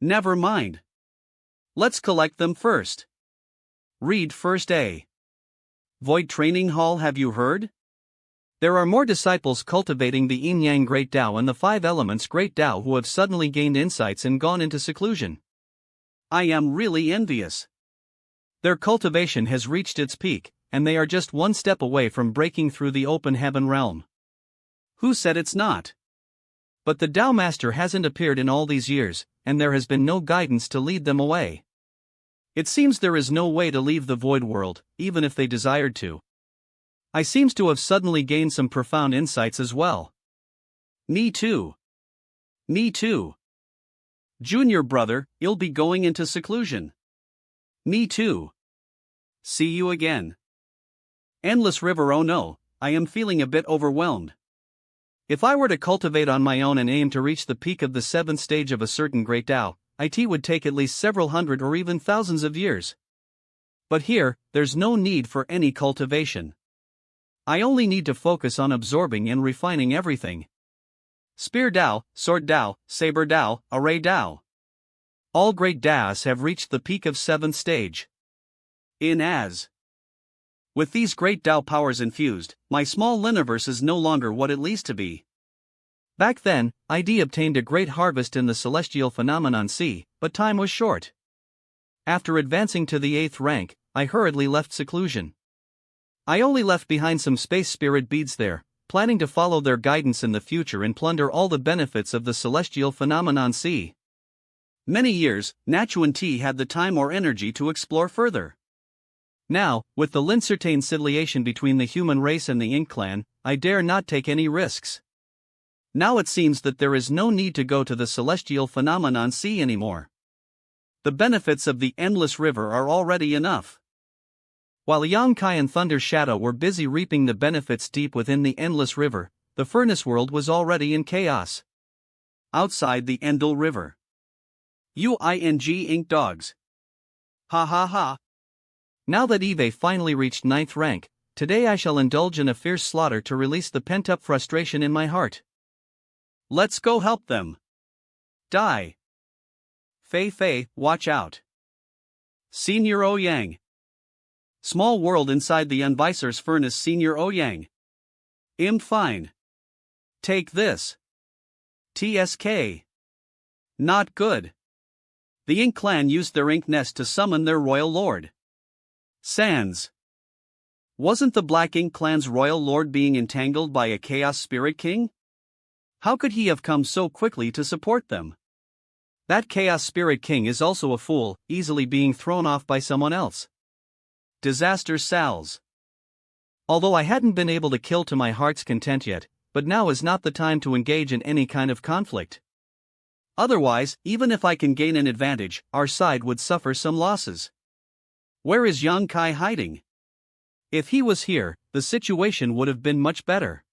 Never mind. Let's collect them first. Read first A. Void Training Hall. Have you heard? There are more disciples cultivating the yin-yang great Tao and the 5 elements great Tao who have suddenly gained insights and gone into seclusion. I am really envious. Their cultivation has reached its peak, and they are just one step away from breaking through the open heaven realm. Who said it's not? But the Tao Master hasn't appeared in all these years, and there has been no guidance to lead them away. It seems there is no way to leave the void world, even if they desired to. I seems to have suddenly gained some profound insights as well. Me too. Me too. Junior brother, you'll be going into seclusion. Me too. See you again. Endless river. Oh no, I am feeling a bit overwhelmed. If I were to cultivate on my own and aim to reach the peak of the 7th stage of a certain great Tao, it would take at least several hundred or even thousands of years. But here, there's no need for any cultivation. I only need to focus on absorbing and refining everything. Spear Tao, Sword Tao, Saber Tao, Array Tao. All great Taos have reached the peak of 7th stage. With these great Tao powers infused, my small universe is no longer what it used to be. Back then, ID obtained a great harvest in the celestial phenomenon sea, but time was short. After advancing to the 8th rank, I hurriedly left seclusion. I only left behind some space spirit beads there, planning to follow their guidance in the future and plunder all the benefits of the celestial phenomenon sea. Many years, Nachuan T had the time or energy to explore further. Now, with the lincertain conciliation between the human race and the Ink clan, I dare not take any risks. Now it seems that there is no need to go to the celestial phenomenon sea anymore. The benefits of the endless river are already enough. While Yang Kai and Thunder Shadow were busy reaping the benefits deep within the endless river, the furnace world was already in chaos. Outside the Endel River. UING Ink Dogs. Ha ha ha. Now that Eve finally reached 9th rank, today I shall indulge in a fierce slaughter to release the pent-up frustration in my heart. Let's go help them. Die. Fei Fei, watch out. Senior Yang. Small world inside the Unvisor's furnace. Senior Oyang. Fine. Take this. TSK. Not good. The Ink clan used their ink nest to summon their royal lord. Sans. Wasn't the Black Ink clan's royal lord being entangled by a Chaos Spirit King? How could he have come so quickly to support them? That Chaos Spirit King is also a fool, easily being thrown off by someone else. Disaster Sal's. Although I hadn't been able to kill to my heart's content yet, but now is not the time to engage in any kind of conflict. Otherwise, even if I can gain an advantage, our side would suffer some losses. Where is Yang Kai hiding? If he was here, the situation would have been much better.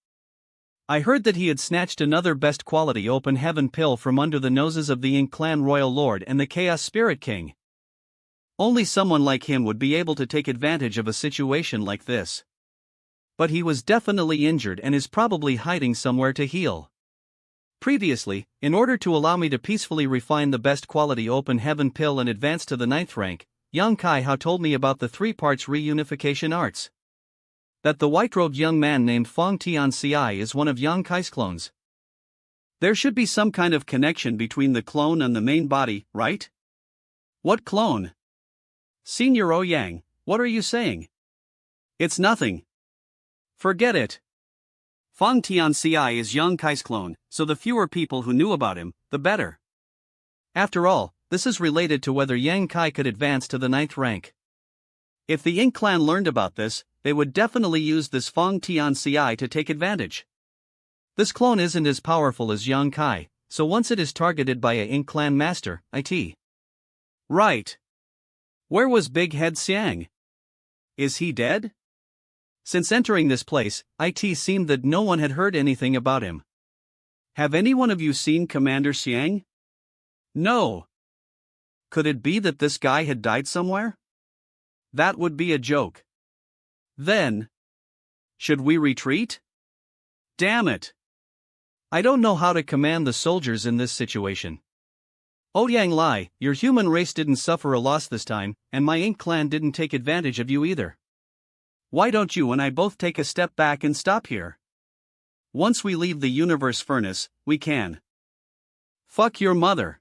I heard that he had snatched another best quality open heaven pill from under the noses of the Ink clan royal lord and the Chaos Spirit King. Only someone like him would be able to take advantage of a situation like this. But he was definitely injured and is probably hiding somewhere to heal. Previously, in order to allow me to peacefully refine the best quality open heaven pill and advance to the 9th rank, Yang Kai Hao told me about the 3 parts reunification arts. That the white-robed young man named Fong Tian Ci is one of Yang Kai's clones. There should be some kind of connection between the clone and the main body, right? What clone? Senior Oyang, what are you saying? It's nothing. Forget it. Fong Tian Ci is Yang Kai's clone, so the fewer people who knew about him, the better. After all, this is related to whether Yang Kai could advance to the 9th rank. If the Ink clan learned about this, they would definitely use this Fong Tian Ci to take advantage. This clone isn't as powerful as Yang Kai, so once it is targeted by a Ink clan master, it. Right. Where was Big Head Xiang? Is he dead? Since entering this place, it seemed that no one had heard anything about him. Have any one of you seen Commander Xiang? No. Could it be that this guy had died somewhere? That would be a joke. Then, should we retreat? Damn it. I don't know how to command the soldiers in this situation. Ouyang Lai, your human race didn't suffer a loss this time, and my Ink clan didn't take advantage of you either. Why don't you and I both take a step back and stop here? Once we leave the universe furnace, we can. Fuck your mother.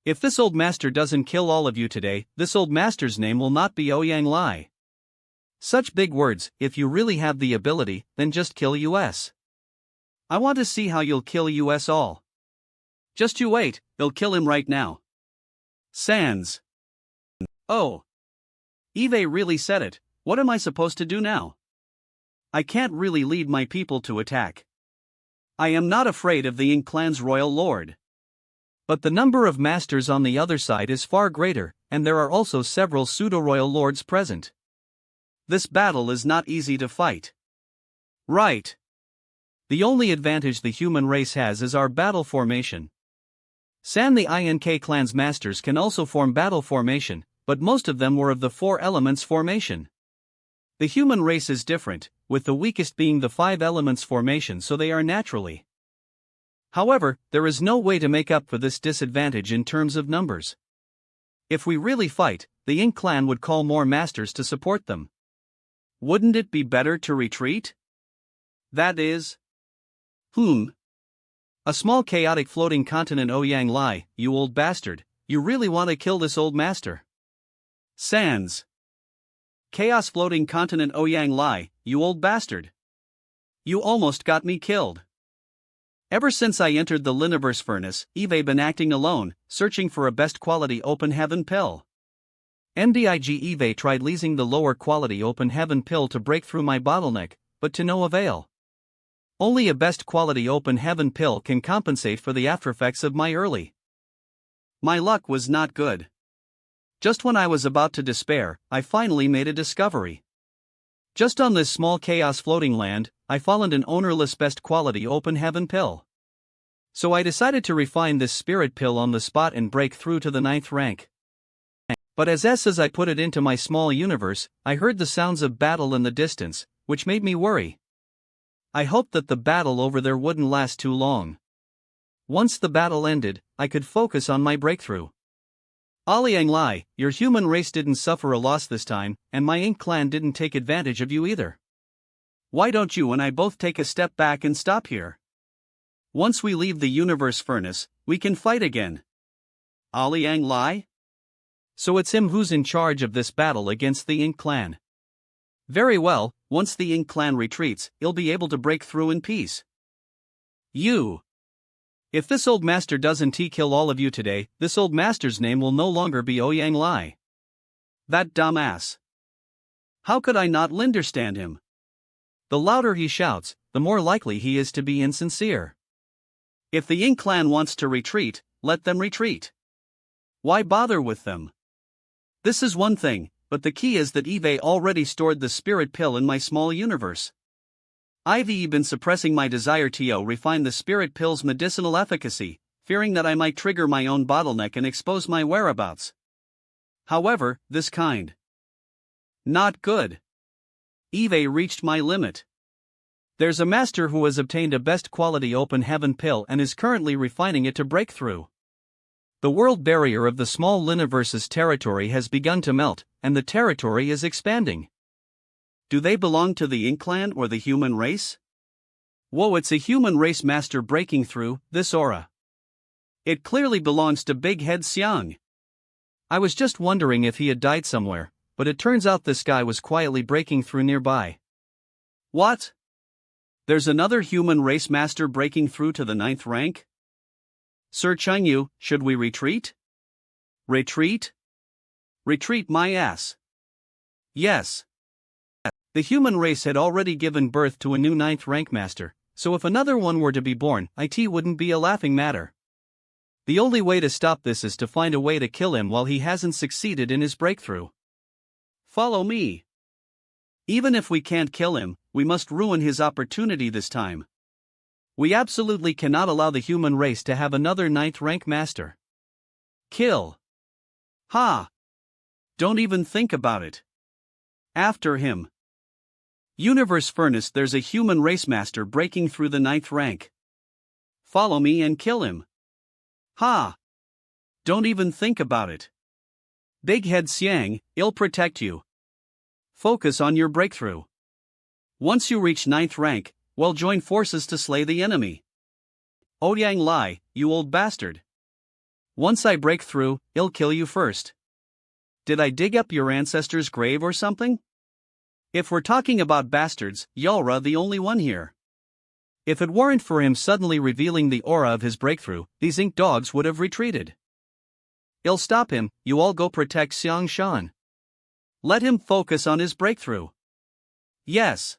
If this old master doesn't kill all of you today, this old master's name will not be Ouyang Lai. Such big words. If you really have the ability, then just kill us. I want to see how you'll kill us all. Just you wait, they'll kill him right now. Sans. Oh. Eve really said it. What am I supposed to do now? I can't really lead my people to attack. I am not afraid of the Ink clan's royal lord. But the number of masters on the other side is far greater, and there are also several pseudo-royal lords present. This battle is not easy to fight. Right. The only advantage the human race has is our battle formation. San the INK clan's masters can also form battle formation, but most of them were of the 4 elements formation. The human race is different, with the weakest being the 5 elements formation, so they are naturally. However, there is no way to make up for this disadvantage in terms of numbers. If we really fight, the Ink clan would call more masters to support them. Wouldn't it be better to retreat? That is. A small chaotic floating continent. Ouyang Lai, you old bastard, you really want to kill this old master? Sans. Chaos floating continent. Ouyang Lai, you old bastard. You almost got me killed. Ever since I entered the Liniverse furnace, Eve been acting alone, searching for a best quality open heaven pill. MDIG Eve tried leasing the lower quality open heaven pill to break through my bottleneck, but to no avail. Only a best quality open heaven pill can compensate for the aftereffects of my early. My luck was not good. Just when I was about to despair, I finally made a discovery. Just on this small chaos floating land, I found an ownerless best quality open heaven pill. So I decided to refine this spirit pill on the spot and break through to the 9th rank. But as I put it into my small universe, I heard the sounds of battle in the distance, which made me worry. I hoped that the battle over there wouldn't last too long. Once the battle ended, I could focus on my breakthrough. Liang Lai, your human race didn't suffer a loss this time, and my ink clan didn't take advantage of you either. Why don't you and I both take a step back and stop here? Once we leave the universe furnace, we can fight again. Liang Lai? So it's him who's in charge of this battle against the Ink clan. Very well, once the Ink clan retreats, he'll be able to break through in peace. You. If this old master doesn't kill all of you today, this old master's name will no longer be Liang Lai. That dumbass. How could I not understand him? The louder he shouts, the more likely he is to be insincere. If the Ink clan wants to retreat, let them retreat. Why bother with them? This is one thing, but the key is that Eve already stored the spirit pill in my small universe. I've been suppressing my desire to refine the spirit pill's medicinal efficacy, fearing that I might trigger my own bottleneck and expose my whereabouts. However, this kind. Not good. Eve reached my limit. There's a master who has obtained a best quality open heaven pill and is currently refining it to break through. The world barrier of the small universe's territory has begun to melt, and the territory is expanding. Do they belong to the Ink clan or the human race? Whoa, it's a human race master breaking through this aura. It clearly belongs to Big Head Xiang. I was just wondering if he had died somewhere, but it turns out this guy was quietly breaking through nearby. What? There's another human race master breaking through to the 9th rank? Sir Chengyu, should we retreat? Retreat? Retreat my ass. Yes. The human race had already given birth to a new 9th rank master, so if another one were to be born, it wouldn't be a laughing matter. The only way to stop this is to find a way to kill him while he hasn't succeeded in his breakthrough. Follow me. Even if we can't kill him, we must ruin his opportunity this time. We absolutely cannot allow the human race to have another 9th rank master. Kill. Ha! Don't even think about it. After him. Universe Furnace, there's a human race master breaking through the 9th rank. Follow me and kill him. Ha! Don't even think about it. Big Head Xiang, I'll protect you. Focus on your breakthrough. Once you reach 9th rank, we'll join forces to slay the enemy. Liang Lai, you old bastard. Once I break through, I'll kill you first. Did I dig up your ancestor's grave or something? If we're talking about bastards, Yalra the only one here. If it weren't for him suddenly revealing the aura of his breakthrough, these ink dogs would have retreated. I'll stop him, you all go protect Xiang Shan. Let him focus on his breakthrough. Yes.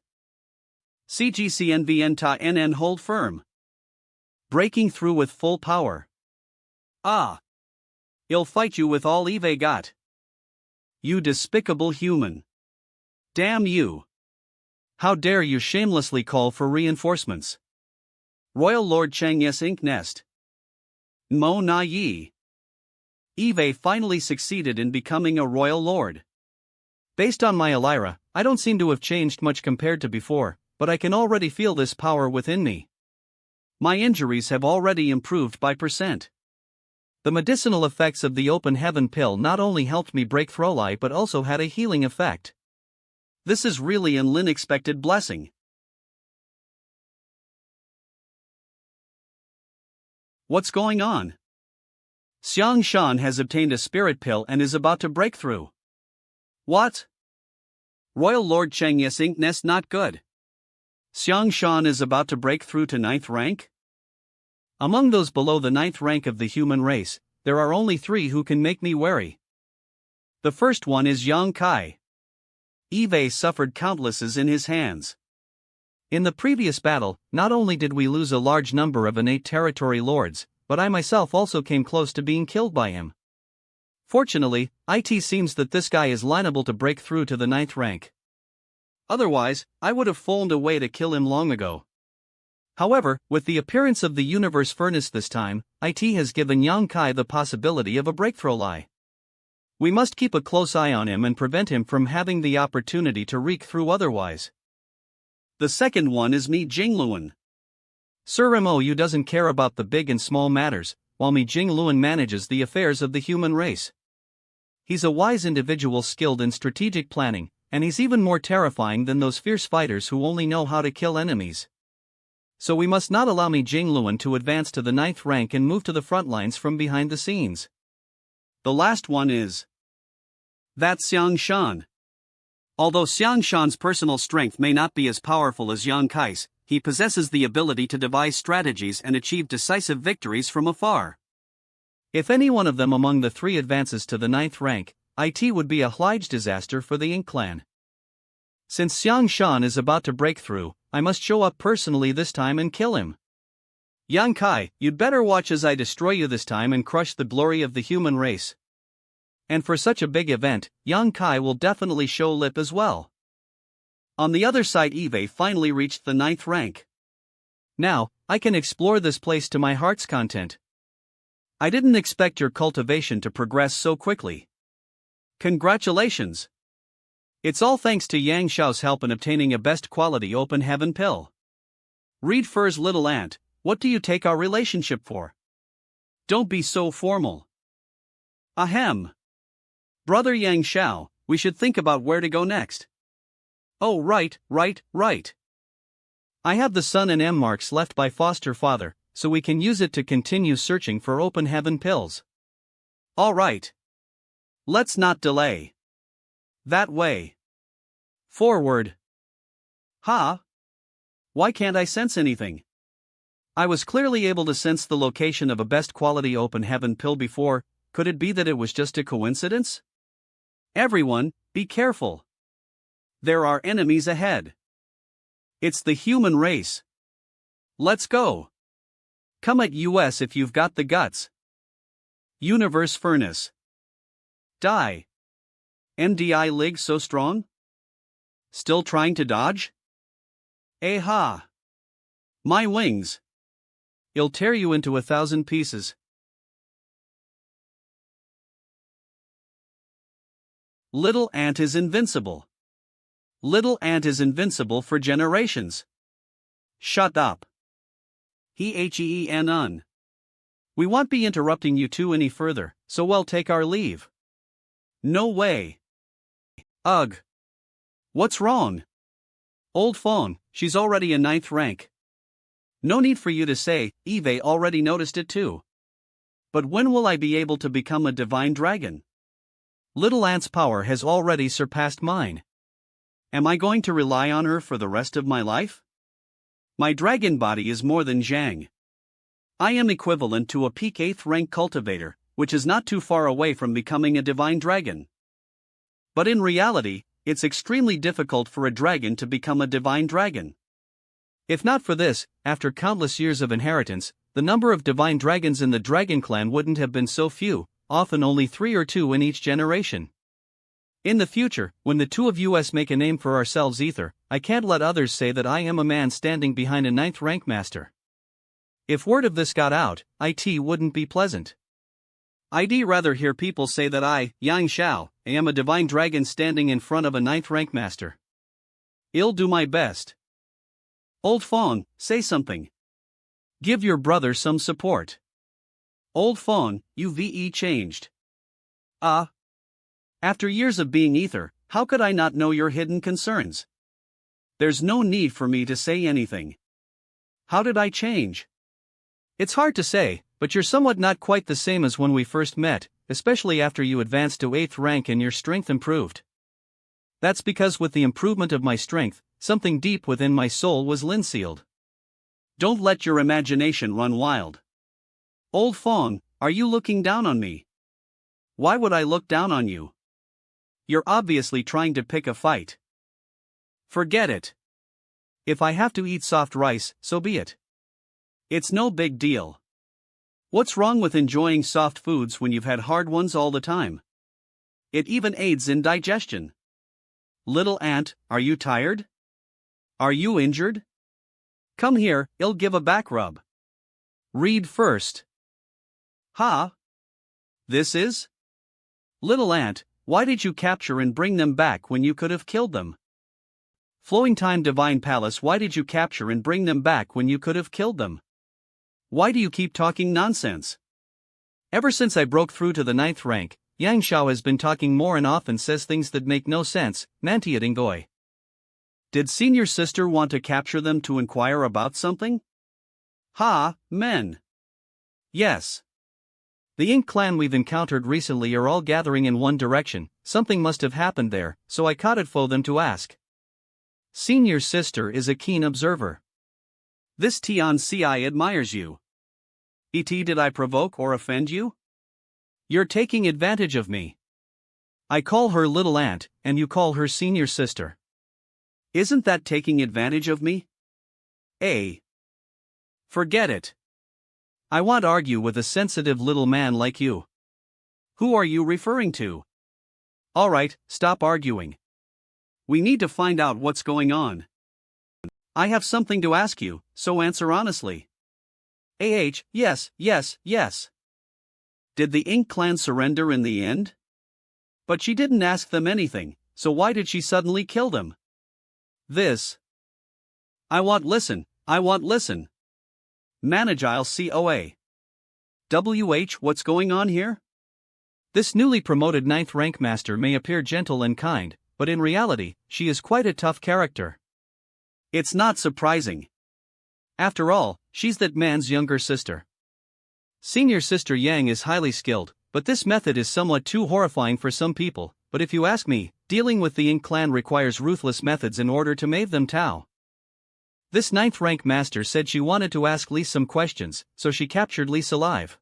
CGCNVN Ta NN hold firm. Breaking through with full power. Ah. I'll fight you with all Eve got. You despicable human. Damn you. How dare you shamelessly call for reinforcements. Royal Lord Cheng Yes Ink Nest. Monayi. Eve finally succeeded in becoming a royal lord. Based on my Elira, I don't seem to have changed much compared to before, but I can already feel this power within me. My injuries have already improved by %. The medicinal effects of the open heaven pill not only helped me break Throlai but also had a healing effect. This is really an unexpected blessing. What's going on? Xiang Shan has obtained a spirit pill and is about to break through. What? Royal Lord Cheng Yes Ink Nest not good. Xiang Shan is about to break through to 9th rank? Among those below the 9th rank of the human race, there are only 3 who can make me wary. The first one is Yang Kai. Eve suffered countlesses in his hands. In the previous battle, not only did we lose a large number of innate territory lords, but I myself also came close to being killed by him. Fortunately, it seems that this guy is liable to break through to the 9th rank. Otherwise, I would have found a way to kill him long ago. However, with the appearance of the universe furnace this time, it has given Yang Kai the possibility of a breakthrough lie. We must keep a close eye on him and prevent him from having the opportunity to reek through otherwise. The second one is me Jingluan. Sir Mo doesn't care about the big and small matters, while me Jingluan manages the affairs of the human race. He's a wise individual skilled in strategic planning, and he's even more terrifying than those fierce fighters who only know how to kill enemies. So we must not allow Mi Jingluan to advance to the 9th rank and move to the front lines from behind the scenes. The last one is that Xiang Shan. Although Xiang Shan's personal strength may not be as powerful as Yang Kai's, he possesses the ability to devise strategies and achieve decisive victories from afar. If any one of them among the three advances to the 9th rank, it would be a huge disaster for the Ink clan. Since Xiang Shan is about to break through, I must show up personally this time and kill him. Yang Kai, you'd better watch as I destroy you this time and crush the glory of the human race. And for such a big event, Yang Kai will definitely show lip as well. On the other side, Eve finally reached the 9th rank. Now, I can explore this place to my heart's content. I didn't expect your cultivation to progress so quickly. Congratulations! It's all thanks to Yang Xiao's help in obtaining a best quality open heaven pill. Reed Fur's little ant, what do you take our relationship for? Don't be so formal. Ahem. Brother Yang Xiao, we should think about where to go next. Oh right. I have the sun and M marks left by foster father, so we can use it to continue searching for open heaven pills. Alright. Let's not delay. That way. Forward. Ha? Why can't I sense anything? I was clearly able to sense the location of a best quality open heaven pill before. Could it be that it was just a coincidence? Everyone, be careful. There are enemies ahead. It's the human race. Let's go. Come at us if you've got the guts. Universe Furnace. Die. MDI Lig so strong? Still trying to dodge? Ha! My wings. I'll tear you into 1,000 pieces. Little Ant is invincible. Little Ant is invincible for generations. Shut up. He-un. We won't be interrupting you two any further, so we'll take our leave. No way. Ugh. What's wrong? Old phone, she's already a 9th rank. No need for you to say, Eve already noticed it too. But when will I be able to become a divine dragon? Little Ant's power has already surpassed mine. Am I going to rely on her for the rest of my life? My dragon body is more than Zhang. I am equivalent to a peak 8th rank cultivator, which is not too far away from becoming a divine dragon. But in reality, it's extremely difficult for a dragon to become a divine dragon. If not for this, after countless years of inheritance, the number of divine dragons in the dragon clan wouldn't have been so few, often only 3 or 2 in each generation. In the future, when the two of us make a name for ourselves either, I can't let others say that I am a man standing behind a 9th rank master. If word of this got out, it wouldn't be pleasant. I'd rather hear people say that I, Yang Xiao, am a divine dragon standing in front of a 9th rank master. I'll do my best. Old Fong, say something. Give your brother some support. Old Fong, you've changed. After years of being ether, how could I not know your hidden concerns? There's no need for me to say anything. How did I change? It's hard to say, but you're somewhat not quite the same as when we first met, especially after you advanced to 8th rank and your strength improved. That's because with the improvement of my strength, something deep within my soul was linsealed. Don't let your imagination run wild. Old Fong, are you looking down on me? Why would I look down on you? You're obviously trying to pick a fight. Forget it. If I have to eat soft rice, so be it. It's no big deal. What's wrong with enjoying soft foods when you've had hard ones all the time? It even aids in digestion. Little ant, are you tired? Are you injured? Come here, I'll give a back rub. Read first. Ha? This is? Little ant, why did you capture and bring them back when you could have killed them? Flowing Time Divine Palace, why did you capture and bring them back when you could have killed them? Why do you keep talking nonsense? Ever since I broke through to the 9th rank, Yang Xiao has been talking more and often says things that make no sense, Mantia Dingoy. Did senior sister want to capture them to inquire about something? Ha, men. Yes. The Ink clan we've encountered recently are all gathering in one direction, something must have happened there, so I caught it for them to ask. Senior sister is a keen observer. This Tian Ci admires you. Did I provoke or offend you? You're taking advantage of me. I call her little aunt, and you call her senior sister. Isn't that taking advantage of me? Forget it. I won't argue with a sensitive little man like you. Who are you referring to? Alright, stop arguing. We need to find out what's going on. I have something to ask you, so answer honestly. Yes. Did the Ink clan surrender in the end? But she didn't ask them anything, so why did she suddenly kill them? I want listen. Managile COA. What's going on here? This newly promoted 9th rank master may appear gentle and kind, but in reality, she is quite a tough character. It's not surprising. After all, she's that man's younger sister. Senior sister Yang is highly skilled, but this method is somewhat too horrifying for some people, but if you ask me, dealing with the Ink clan requires ruthless methods in order to mave them Tao. This 9th rank master said she wanted to ask Lee some questions, so she captured Lee's alive.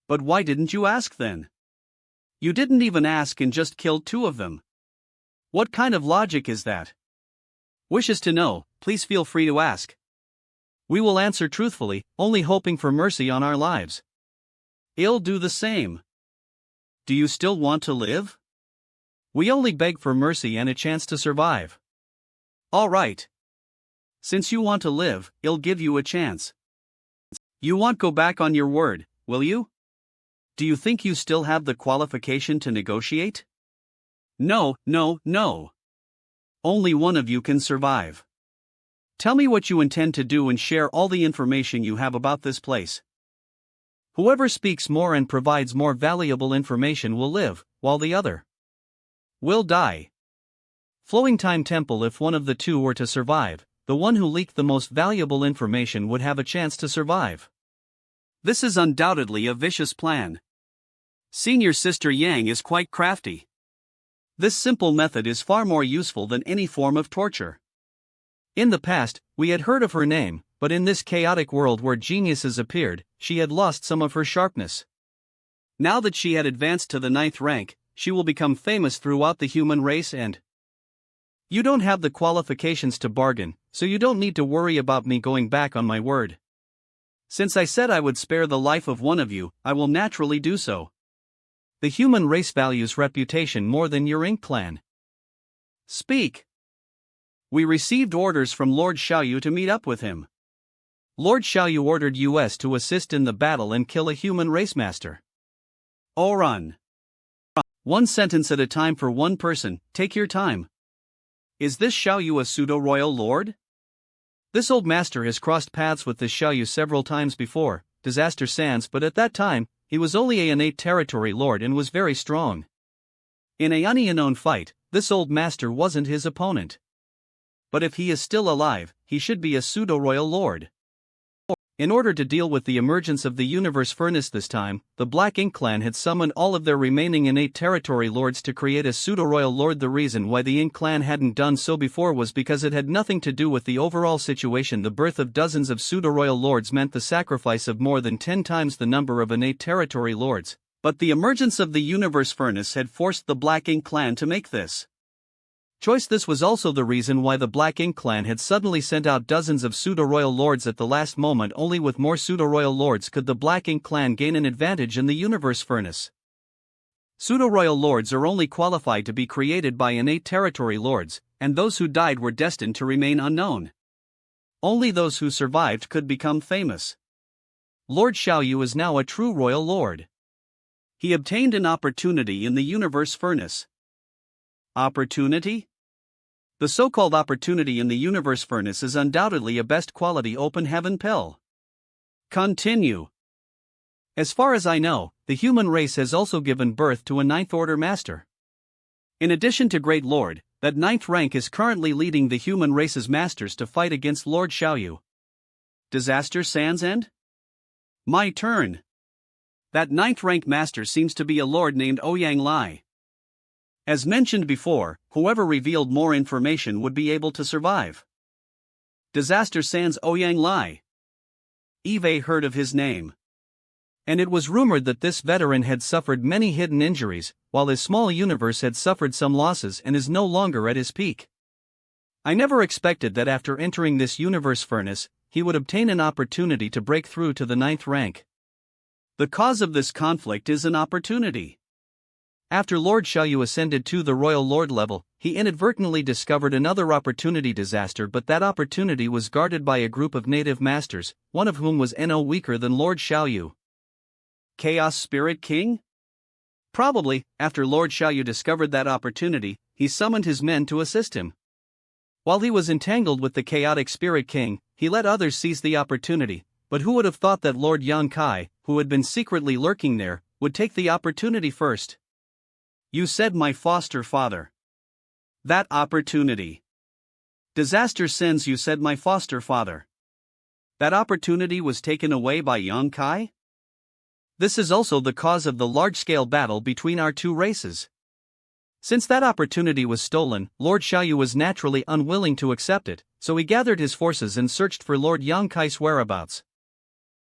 But why didn't you ask then? You didn't even ask and just killed 2 of them. What kind of logic is that? Wishes to know, please feel free to ask. We will answer truthfully, only hoping for mercy on our lives. I'll do the same. Do you still want to live? We only beg for mercy and a chance to survive. All right. Since you want to live, I'll give you a chance. You won't go back on your word, will you? Do you think you still have the qualification to negotiate? No. Only one of you can survive. Tell me what you intend to do and share all the information you have about this place. Whoever speaks more and provides more valuable information will live, while the other will die. Flowing Time Temple. If one of the 2 were to survive, the one who leaked the most valuable information would have a chance to survive. This is undoubtedly a vicious plan. Senior sister Yang is quite crafty. This simple method is far more useful than any form of torture. In the past, we had heard of her name, but in this chaotic world where geniuses appeared, she had lost some of her sharpness. Now that she had advanced to the 9th rank, she will become famous throughout the human race and you don't have the qualifications to bargain, so you don't need to worry about me going back on my word. Since I said I would spare the life of one of you, I will naturally do so. The human race values reputation more than your Ink clan. Speak. We received orders from Lord Xiaoyu to meet up with him. Lord Xiaoyu ordered us to assist in the battle and kill a human race master. Run. 1 sentence at a time for one person, take your time. Is this Xiaoyu a pseudo-royal lord? This old master has crossed paths with this Xiaoyu several times before, Disaster Sans, but at that time, he was only a innate territory lord and was very strong. In a unknown fight, this old master wasn't his opponent. But if he is still alive, he should be a pseudo-royal lord. In order to deal with the emergence of the universe furnace this time, the Black Ink clan had summoned all of their remaining innate territory lords to create a pseudo-royal lord. The reason why the Ink clan hadn't done so before was because it had nothing to do with the overall situation. The birth of dozens of pseudo-royal lords meant the sacrifice of more than 10 times the number of innate territory lords, but the emergence of the universe furnace had forced the Black Ink clan to make this choice. This was also the reason why the Black Ink clan had suddenly sent out dozens of pseudo-royal lords at the last moment. Only with more pseudo-royal lords could the Black Ink clan gain an advantage in the universe furnace. Pseudo-royal lords are only qualified to be created by innate territory lords, and those who died were destined to remain unknown. Only those who survived could become famous. Lord Xiaoyu is now a true royal lord. He obtained an opportunity in the universe furnace. Opportunity? The so-called opportunity in the universe furnace is undoubtedly a best quality open heaven pill. Continue. As far as I know, the human race has also given birth to a ninth order master. In addition to Great Lord, that ninth rank is currently leading the human race's masters to fight against Lord Xiaoyu. Disaster sans end? My turn. That ninth rank master seems to be a lord named Ouyang Lai. As mentioned before, whoever revealed more information would be able to survive. Disaster sans Ouyang Lai. Eve heard of his name. And it was rumored that this veteran had suffered many hidden injuries, while his small universe had suffered some losses and is no longer at his peak. I never expected that after entering this universe furnace, he would obtain an opportunity to break through to the ninth rank. The cause of this conflict is an opportunity. After Lord Xiaoyu ascended to the Royal Lord level, he inadvertently discovered another opportunity disaster, but that opportunity was guarded by a group of native masters, one of whom was no weaker than Lord Xiaoyu. Chaos Spirit King? Probably, after Lord Xiaoyu discovered that opportunity, he summoned his men to assist him. While he was entangled with the chaotic Spirit King, he let others seize the opportunity, but who would have thought that Lord Yang Kai, who had been secretly lurking there, would take the opportunity first? You said my foster father. That opportunity. Disaster sends you said my foster father. That opportunity was taken away by Yang Kai? This is also the cause of the large-scale battle between our two races. Since that opportunity was stolen, Lord Xiaoyu was naturally unwilling to accept it, so he gathered his forces and searched for Lord Yang Kai's whereabouts.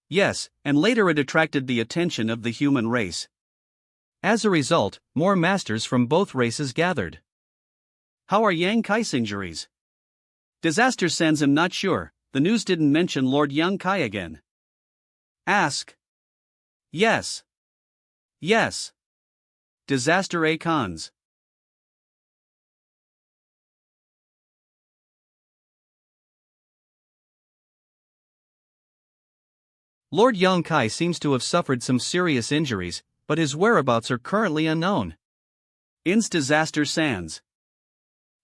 Yes, and later it attracted the attention of the human race. As a result, more masters from both races gathered. How are Yang Kai's injuries? Disaster sends him not sure, the news didn't mention Lord Yang Kai again. Ask. Yes. Yes. Disaster A cons. Lord Yang Kai seems to have suffered some serious injuries, but his whereabouts are currently unknown. In's Disaster Sands.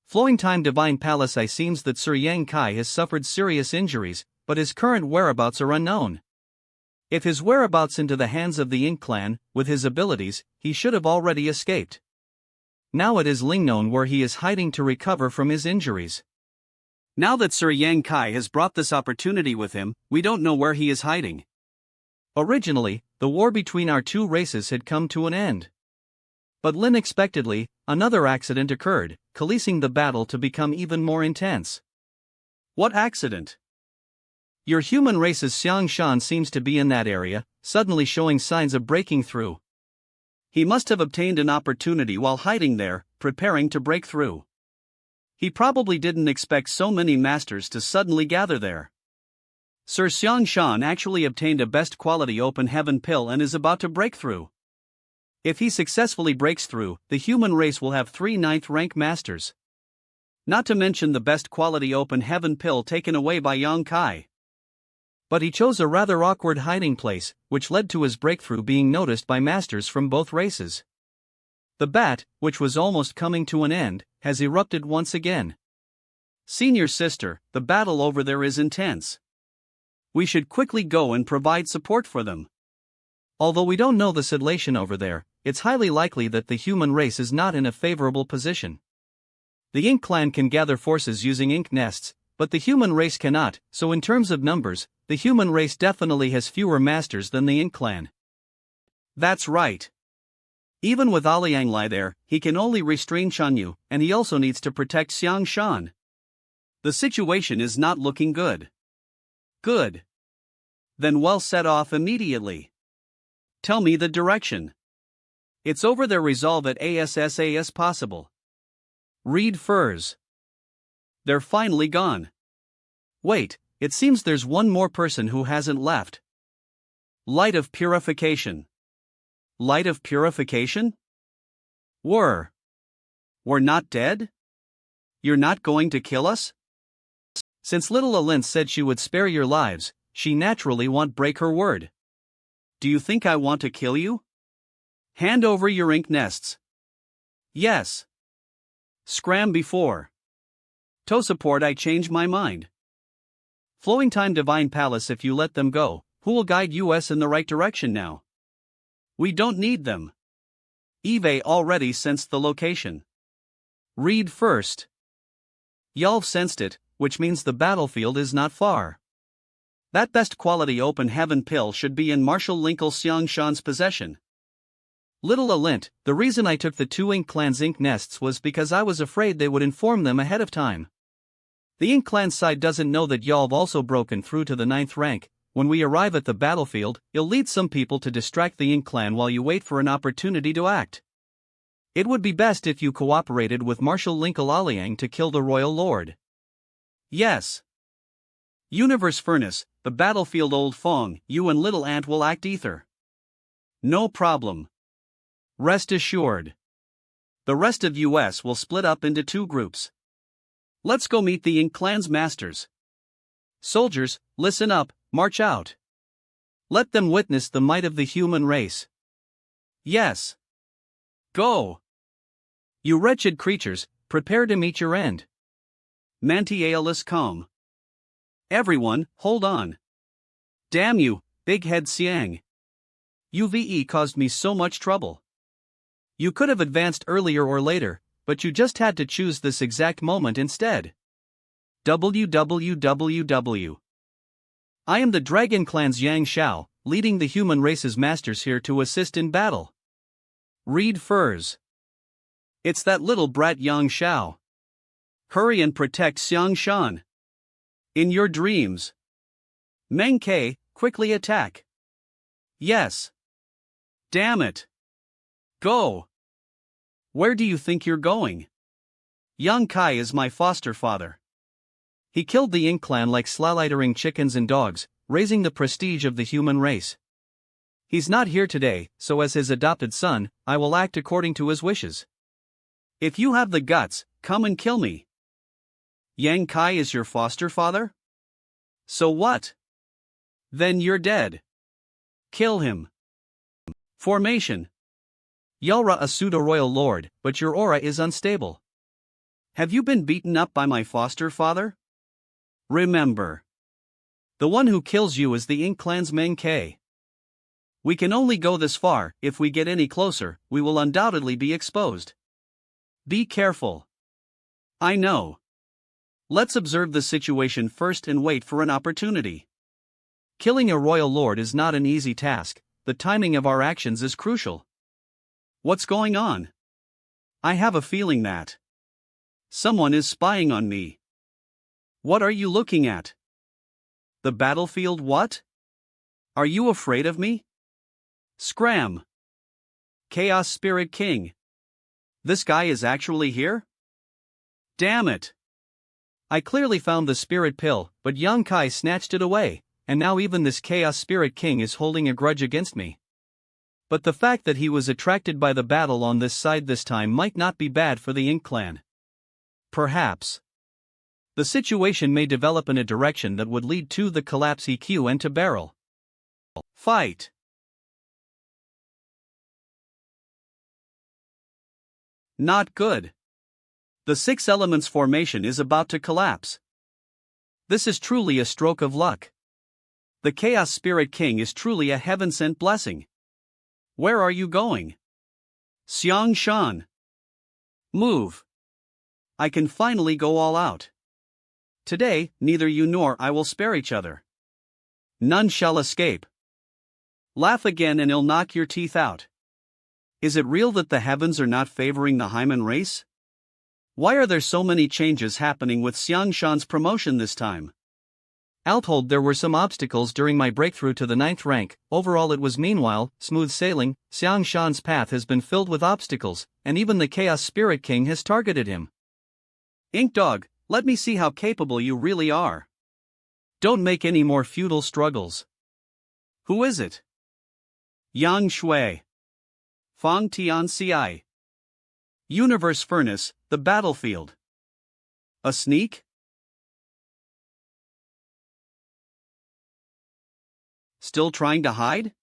Flowing Time Divine Palace. I seems that Sir Yang Kai has suffered serious injuries, but his current whereabouts are unknown. If his whereabouts into the hands of the Ink clan, with his abilities, he should have already escaped. Now it is Lingnon where he is hiding to recover from his injuries. Now that Sir Yang Kai has brought this opportunity with him, we don't know where he is hiding. Originally, the war between our two races had come to an end. But unexpectedly, another accident occurred, causing the battle to become even more intense. What accident? Your human race's Xiang Shan seems to be in that area, suddenly showing signs of breaking through. He must have obtained an opportunity while hiding there, preparing to break through. He probably didn't expect so many masters to suddenly gather there. Sir Xiang Shan actually obtained a best quality open heaven pill and is about to break through. If he successfully breaks through, the human race will have 3 ninth rank masters. Not to mention the best quality open heaven pill taken away by Yang Kai. But he chose a rather awkward hiding place, which led to his breakthrough being noticed by masters from both races. The bat, which was almost coming to an end, has erupted once again. Senior sister, the battle over there is intense. We should quickly go and provide support for them. Although we don't know the situation over there, it's highly likely that the human race is not in a favorable position. The Ink clan can gather forces using ink nests, but the human race cannot, so in terms of numbers, the human race definitely has fewer masters than the Ink clan. That's right. Even with Liang Lai there, he can only restrain Shanyu, and he also needs to protect Xiang Shan. The situation is not looking good. Good. Then well set off immediately. Tell me the direction. It's over there, resolve it as possible. Read furs. They're finally gone. Wait, it seems there's one more person who hasn't left. Light of purification. Light of purification? We're not dead? You're not going to kill us? Since little Alint said she would spare your lives, she naturally won't break her word. Do you think I want to kill you? Hand over your ink nests. Yes. Scram before. To support I change my mind. Flowing Time Divine Palace, if you let them go, who will guide us in the right direction now? We don't need them. Eve already sensed the location. Read first. Yalv sensed it, which means the battlefield is not far. That best quality open heaven pill should be in Marshal Linkle Xiangshan's possession. Little Alint, the reason I took the 2 Ink Clan's ink nests was because I was afraid they would inform them ahead of time. The Ink Clan side doesn't know that Yalv also broken through to the 9th rank. When we arrive at the battlefield, you'll lead some people to distract the Ink Clan while you wait for an opportunity to act. It would be best if you cooperated with Marshal Linkle Aliang to kill the Royal Lord. Yes. Universe Furnace, the battlefield Old Fong, you and Little Ant will act ether. No problem. Rest assured. The rest of US will split up into 2 groups. Let's go meet the Ink Clan's masters. Soldiers, listen up, march out. Let them witness the might of the human race. Yes. Go. You wretched creatures, prepare to meet your end. Mantiaeolus calm. Everyone, hold on. Damn you, Big Head Siang. UVE caused me so much trouble. You could have advanced earlier or later, but you just had to choose this exact moment instead. www. I am the Dragon Clan's Yang Shao, leading the human race's masters here to assist in battle. Read Furs. It's that little brat Yang Shao. Hurry and protect Xiangshan. In your dreams. Meng Ke, quickly attack. Yes. Damn it. Go. Where do you think you're going? Yang Kai is my foster father. He killed the Ink Clan like slaughtering chickens and dogs, raising the prestige of the human race. He's not here today, so as his adopted son, I will act according to his wishes. If you have the guts, come and kill me. Yang Kai is your foster father? So what? Then you're dead. Kill him. Formation. Yalra a pseudo-royal lord, but your aura is unstable. Have you been beaten up by my foster father? Remember. The one who kills you is the Ink Clan's Meng Ke. We can only go this far. If we get any closer, we will undoubtedly be exposed. Be careful. I know. Let's observe the situation first and wait for an opportunity. Killing a royal lord is not an easy task. The timing of our actions is crucial. What's going on? I have a feeling that someone is spying on me. What are you looking at? The battlefield what? Are you afraid of me? Scram. Chaos Spirit King. This guy is actually here? Damn it. I clearly found the spirit pill, but Yang Kai snatched it away, and now even this Chaos Spirit King is holding a grudge against me. But the fact that he was attracted by the battle on this side this time might not be bad for the Ink Clan. Perhaps. The situation may develop in a direction that would lead to the collapse EQ and to barrel. Fight. Not good. The 6 elements formation is about to collapse. This is truly a stroke of luck. The Chaos Spirit King is truly a heaven-sent blessing. Where are you going? Xiangshan. Move. I can finally go all out. Today, neither you nor I will spare each other. None shall escape. Laugh again and I'll knock your teeth out. Is it real that the heavens are not favoring the Hyman race? Why are there so many changes happening with Xiangshan's promotion this time? I'll told there were some obstacles during my breakthrough to the 9th rank. Overall it was meanwhile smooth sailing. Xiangshan's path has been filled with obstacles, and even the Chaos Spirit King has targeted him. Ink Dog, let me see how capable you really are. Don't make any more futile struggles. Who is it? Yang Shui. Fang Tianci. Universe Furnace, the battlefield. A sneak? Still trying to hide?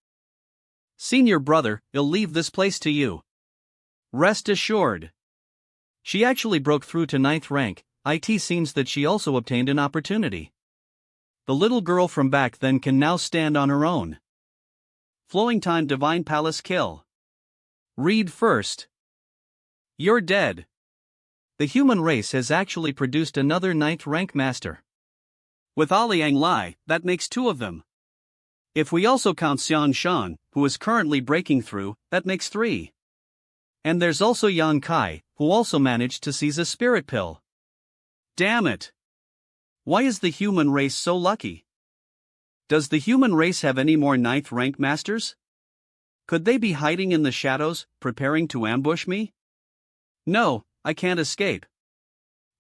Senior brother, I'll leave this place to you. Rest assured. She actually broke through to 9th rank. It seems that she also obtained an opportunity. The little girl from back then can now stand on her own. flowing time divine palace kill. Read first. You're dead. The human race has actually produced another 9th rank master. With Aliang Lai, that makes 2 of them. If we also count Xian Shan, who is currently breaking through, that makes 3. And there's also Yan Kai, who also managed to seize a spirit pill. Damn it! Why is the human race so lucky? Does the human race have any more 9th rank masters? Could they be hiding in the shadows, preparing to ambush me? No, I can't escape.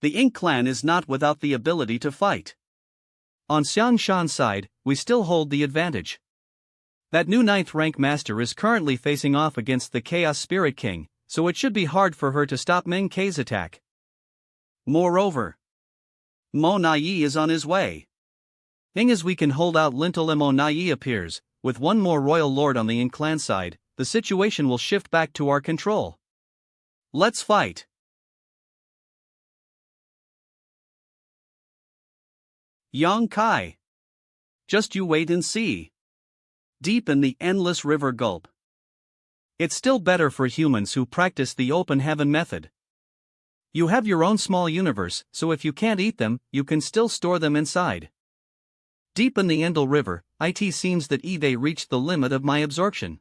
The Ink clan is not without the ability to fight. On Xiang Shan's side, we still hold the advantage. That new 9th rank master is currently facing off against the Chaos Spirit King, so it should be hard for her to stop Meng Kei's attack. Moreover, Monayi is on his way. As we can hold out until Monayi appears, with one more royal lord on the Ink clan side, the situation will shift back to our control. Let's fight. Yang Kai. Just you wait and see. Deep in the endless river gulp. It's still better for humans who practice the open heaven method. You have your own small universe, so if you can't eat them, you can still store them inside. Deep in the Endel River, it seems that Eve reached the limit of my absorption.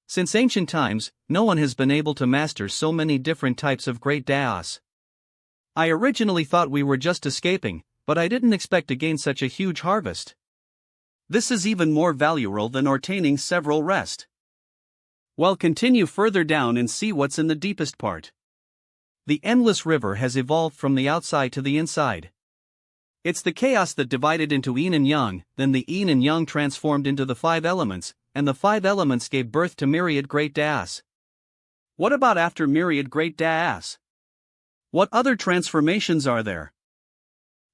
Since ancient times, no one has been able to master so many different types of great Daos. I originally thought we were just escaping, but I didn't expect to gain such a huge harvest. This is even more valuable than obtaining several rest. Well, continue further down and see what's in the deepest part. The endless river has evolved from the outside to the inside. It's the chaos that divided into yin and yang, then the yin and yang transformed into the 5 elements, and the 5 elements gave birth to myriad great Daos. What about after myriad great Daos? What other transformations are there?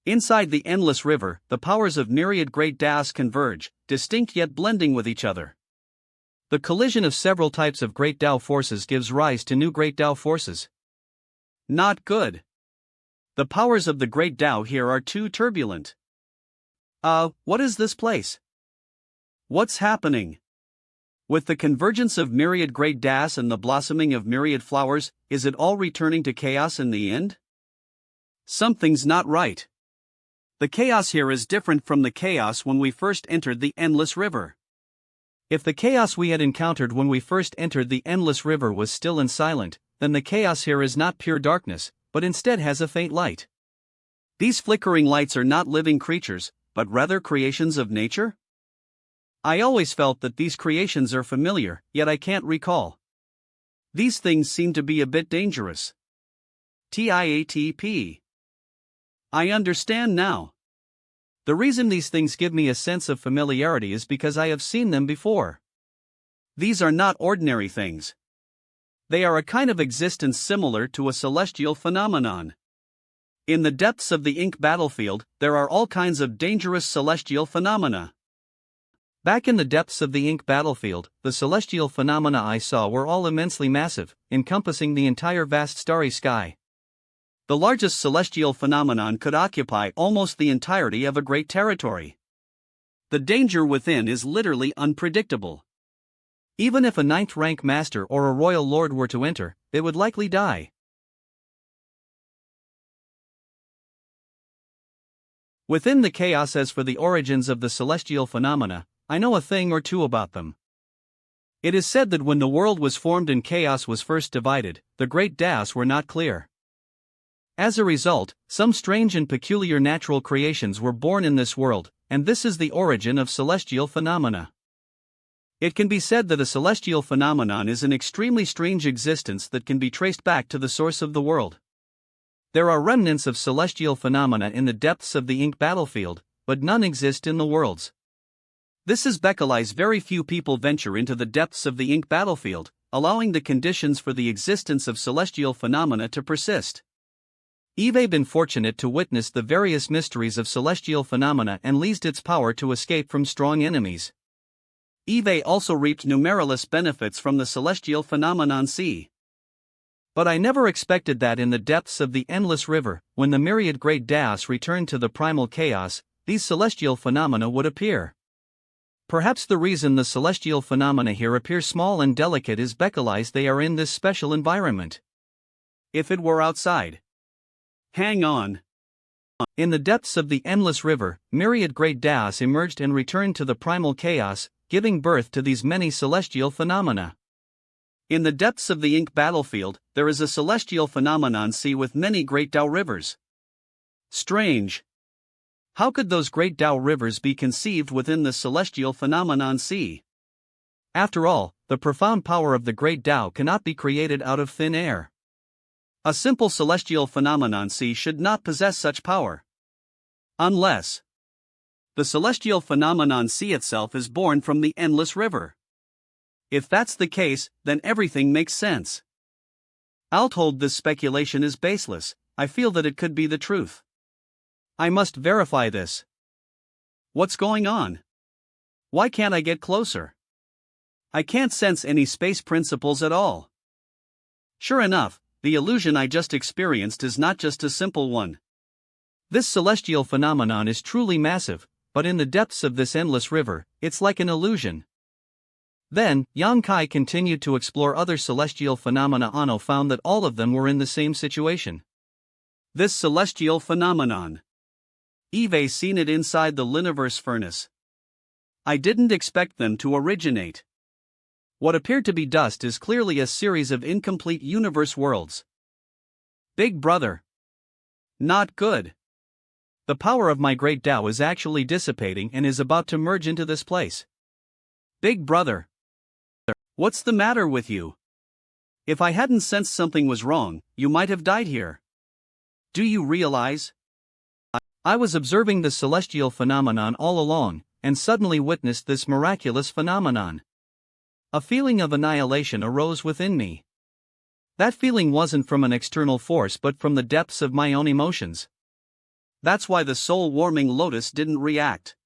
Inside the endless river, the powers of myriad great Daos converge, distinct yet blending with each other. The collision of several types of great Dao forces gives rise to new great Dao forces. Not good. The powers of the great Dao here are too turbulent. What is this place? What's happening? With the convergence of myriad great Daos and the blossoming of myriad flowers, is it all returning to chaos in the end? Something's not right. The chaos here is different from the chaos when we first entered the endless river. If the chaos we had encountered when we first entered the endless river was still and silent, then the chaos here is not pure darkness, but instead has a faint light. These flickering lights are not living creatures, but rather creations of nature? I always felt that these creations are familiar, yet I can't recall. These things seem to be a bit dangerous. TIATP. I understand now. The reason these things give me a sense of familiarity is because I have seen them before. These are not ordinary things. They are a kind of existence similar to a celestial phenomenon. In the depths of the Ink battlefield, there are all kinds of dangerous celestial phenomena. Back in the depths of the Ink battlefield, the celestial phenomena I saw were all immensely massive, encompassing the entire vast starry sky. The largest celestial phenomenon could occupy almost the entirety of a great territory. The danger within is literally unpredictable. Even if a 9th rank master or a royal lord were to enter, it would likely die. Within the chaos, as for the origins of the celestial phenomena, I know a thing or two about them. It is said that when the world was formed and chaos was first divided, the great Daos were not clear. As a result, some strange and peculiar natural creations were born in this world, and this is the origin of celestial phenomena. It can be said that a celestial phenomenon is an extremely strange existence that can be traced back to the source of the world. There are remnants of celestial phenomena in the depths of the Ink battlefield, but none exist in the worlds. This is because very few people venture into the depths of the Ink battlefield, allowing the conditions for the existence of celestial phenomena to persist. Eve been fortunate to witness the various mysteries of celestial phenomena and leased its power to escape from strong enemies. Eve also reaped numerous benefits from the celestial phenomenon sea. But I never expected that in the depths of the endless river, when the myriad great Daos returned to the primal chaos, these celestial phenomena would appear. Perhaps the reason the celestial phenomena here appear small and delicate is because they are in this special environment. If it were outside. Hang on. In the depths of the endless river, myriad great Daos emerged and returned to the primal chaos, giving birth to these many celestial phenomena. In the depths of the ink battlefield, there is a celestial phenomenon sea with many great Dao rivers. Strange. How could those great Dao rivers be conceived within the celestial phenomenon sea? After all, the profound power of the great Dao cannot be created out of thin air. A simple celestial phenomenon sea should not possess such power. Unless the celestial phenomenon sea itself is born from the endless river. If that's the case, then everything makes sense. I'll hold this speculation is baseless. I feel that it could be the truth. I must verify this. What's going on? Why can't I get closer? I can't sense any space principles at all. Sure enough, the illusion I just experienced is not just a simple one. This celestial phenomenon is truly massive, but in the depths of this endless river, it's like an illusion. Then, Yang Kai continued to explore other celestial phenomena. Ano found that all of them were in the same situation. This celestial phenomenon. Eve seen it inside the Liniverse furnace. I didn't expect them to originate. What appeared to be dust is clearly a series of incomplete universe worlds. Big brother. Not good. The power of my great Dao is actually dissipating and is about to merge into this place. Big brother. What's the matter with you? If I hadn't sensed something was wrong, you might have died here. Do you realize? I was observing the celestial phenomenon all along, and suddenly witnessed this miraculous phenomenon. A feeling of annihilation arose within me. That feeling wasn't from an external force but from the depths of my own emotions. That's why the soul-warming lotus didn't react.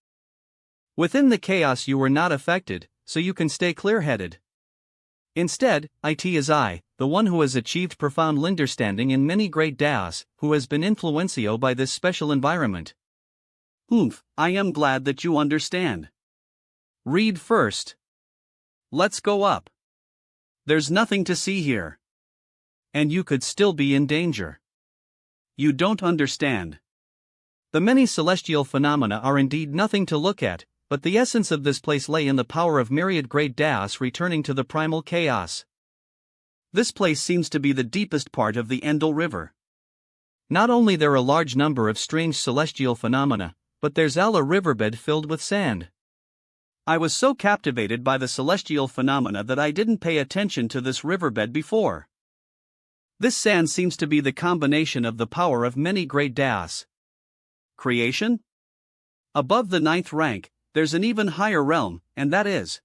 Within the chaos you were not affected, so you can stay clear-headed. Instead, it is I, the one who has achieved profound understanding in many great Daos, who has been influencio by this special environment. I am glad that you understand. Read first. Let's go up. There's nothing to see here. And you could still be in danger. You don't understand. The many celestial phenomena are indeed nothing to look at, but the essence of this place lay in the power of myriad great Daos returning to the primal chaos. This place seems to be the deepest part of the Endel River. Not only there are a large number of strange celestial phenomena, but there's a riverbed filled with sand. I was so captivated by the celestial phenomena that I didn't pay attention to this riverbed before. This sand seems to be the combination of the power of many great Daos. Creation? Above the 9th rank, there's an even higher realm, and that is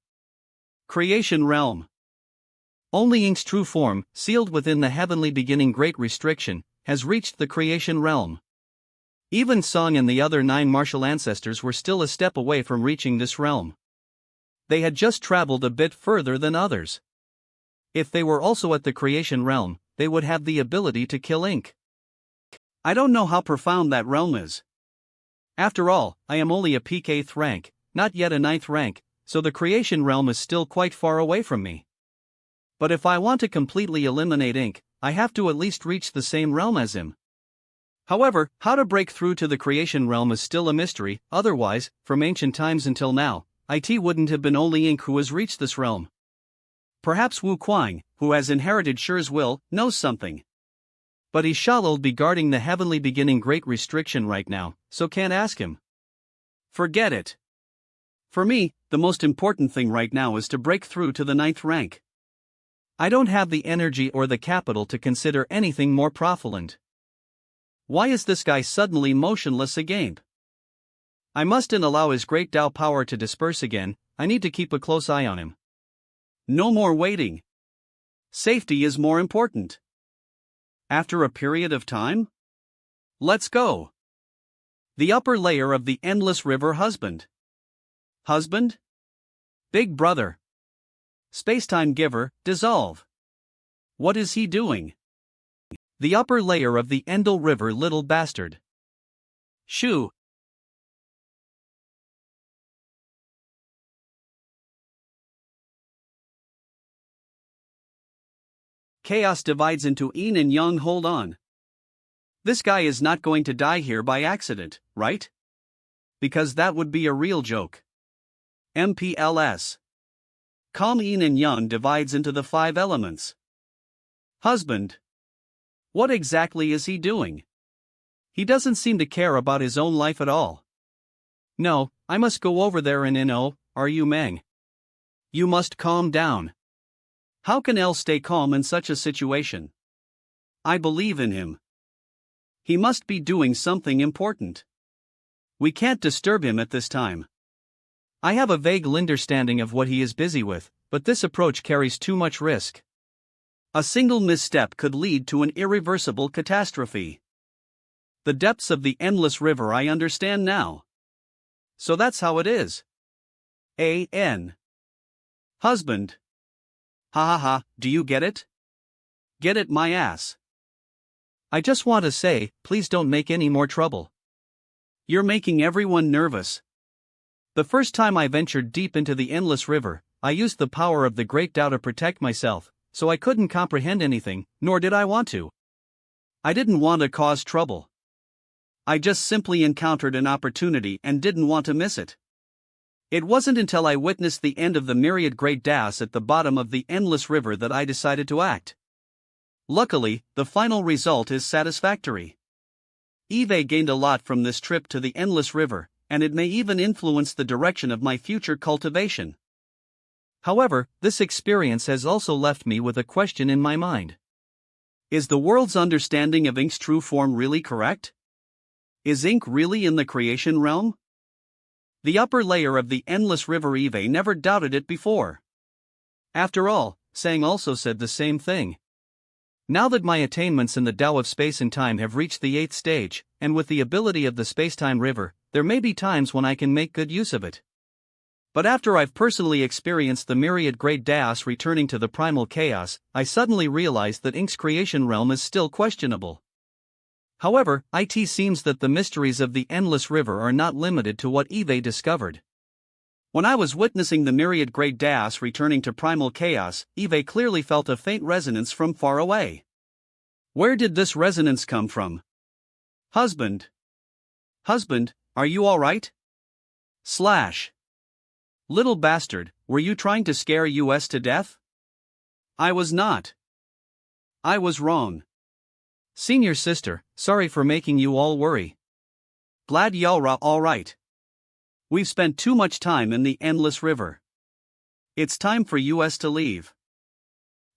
Creation Realm. Only Ink's true form, sealed within the heavenly beginning great restriction, has reached the Creation Realm. Even Song and the other 9 martial ancestors were still a step away from reaching this realm. They had just traveled a bit further than others. If they were also at the Creation Realm, they would have the ability to kill Ink. I don't know how profound that realm is. After all, I am only a peak 8th rank, not yet a 9th rank, so the Creation Realm is still quite far away from me. But if I want to completely eliminate Ink, I have to at least reach the same realm as him. However, how to break through to the Creation Realm is still a mystery. Otherwise, from ancient times until now, it wouldn't have been only Ink who has reached this realm. Perhaps Wu Kuang, who has inherited Shi's will, knows something. But he shall be guarding the heavenly beginning great restriction right now, so can't ask him. Forget it. For me, the most important thing right now is to break through to the 9th rank. I don't have the energy or the capital to consider anything more profulent. Why is this guy suddenly motionless again? I mustn't allow his great Dao power to disperse again. I need to keep a close eye on him. No more waiting. Safety is more important. After a period of time? Let's go. The upper layer of the endless river husband. Husband? Big brother. Spacetime giver, dissolve. What is he doing? The upper layer of the Endel River little bastard. Shoo. chaos divides into yin and yang. Hold on. This guy is not going to die here by accident, right? Because that would be a real joke. MPLS. Calm yin and yang divides into the 5 elements. Husband. What exactly is he doing? He doesn't seem to care about his own life at all. No, I must go over there and are you Mang? You must calm down. How can L stay calm in such a situation? I believe in him. He must be doing something important. We can't disturb him at this time. I have a vague understanding of what he is busy with, but this approach carries too much risk. A single misstep could lead to an irreversible catastrophe. The depths of the endless river I understand now. So that's how it is. A.N. Husband. Ha ha ha, do you get it? Get it, my ass. I just want to say, please don't make any more trouble. You're making everyone nervous. The first time I ventured deep into the endless river, I used the power of the great Tao to protect myself, so I couldn't comprehend anything, nor did I want to. I didn't want to cause trouble. I just simply encountered an opportunity and didn't want to miss it. It wasn't until I witnessed the end of the myriad great Taos at the bottom of the endless river that I decided to act. Luckily, the final result is satisfactory. Eve gained a lot from this trip to the endless river, and it may even influence the direction of my future cultivation. However, this experience has also left me with a question in my mind. Is the world's understanding of ink's true form really correct? Is ink really in the creation realm? The upper layer of the endless river Eve never doubted it before. After all, Sang also said the same thing. Now that my attainments in the Tao of space and time have reached the 8th stage, and with the ability of the space-time river, there may be times when I can make good use of it. But after I've personally experienced the myriad great Taos returning to the primal chaos, I suddenly realized that ink's creation realm is still questionable. However, it seems that the mysteries of the endless river are not limited to what Eve discovered. When I was witnessing the myriad great Taos returning to primal chaos, Eve clearly felt a faint resonance from far away. Where did this resonance come from? Husband. Husband, are you alright? Little bastard, were you trying to scare us to death? I was not. I was wrong. Senior sister, sorry for making you all worry. Glad y'all are alright. We've spent too much time in the endless river. It's time for us to leave.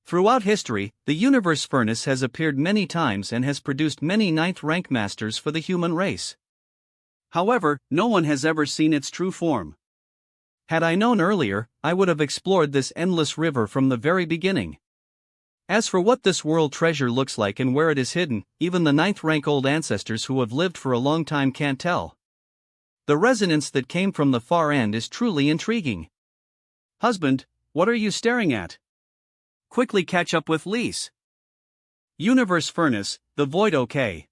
Throughout history, the universe furnace has appeared many times and has produced many 9th rank masters for the human race. However, no one has ever seen its true form. Had I known earlier, I would have explored this endless river from the very beginning. As for what this world treasure looks like and where it is hidden, even the 9th rank old ancestors who have lived for a long time can't tell. The resonance that came from the far end is truly intriguing. Husband, what are you staring at? Quickly catch up with Lise. Universe furnace, the void. Okay.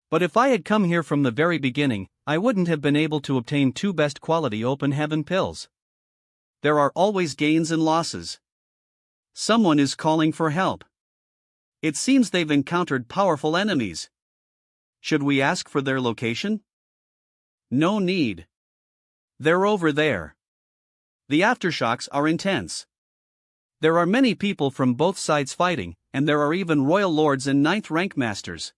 But if I had come here from the very beginning, I wouldn't have been able to obtain 2 best quality open heaven pills. There are always gains and losses. Someone is calling for help. It seems they've encountered powerful enemies. Should we ask for their location? No need. They're over there. The aftershocks are intense. There are many people from both sides fighting, and there are even royal lords and 9th rank masters.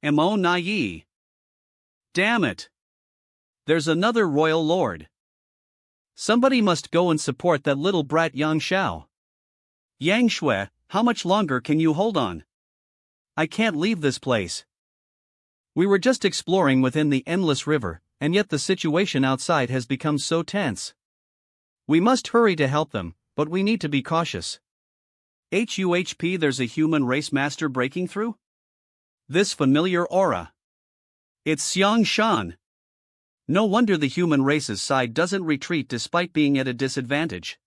Monayi. Damn it. There's another royal lord. Somebody must go and support that little brat Yang Xiao. Yang Shui, how much longer can you hold on? I can't leave this place. We were just exploring within the endless river, and yet the situation outside has become so tense. We must hurry to help them, but we need to be cautious. HUHP, there's a human race master breaking through? This familiar aura. It's Xiang Shan. No wonder the human race's side doesn't retreat despite being at a disadvantage.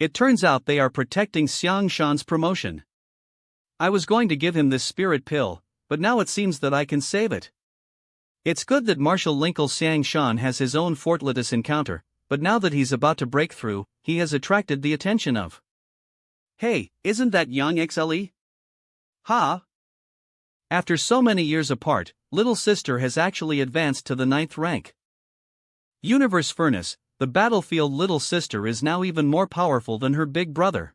It turns out they are protecting Xiang Shan's promotion. I was going to give him this spirit pill, but now it seems that I can save it. It's good that Marshal Linkle Xiang Shan has his own fortuitous encounter, but now that he's about to break through, he has attracted the attention of Hey, isn't that young XLE? Ha! After so many years apart, little sister has actually advanced to the 9th rank. Universe Furnace, the battlefield little sister is now even more powerful than her big brother.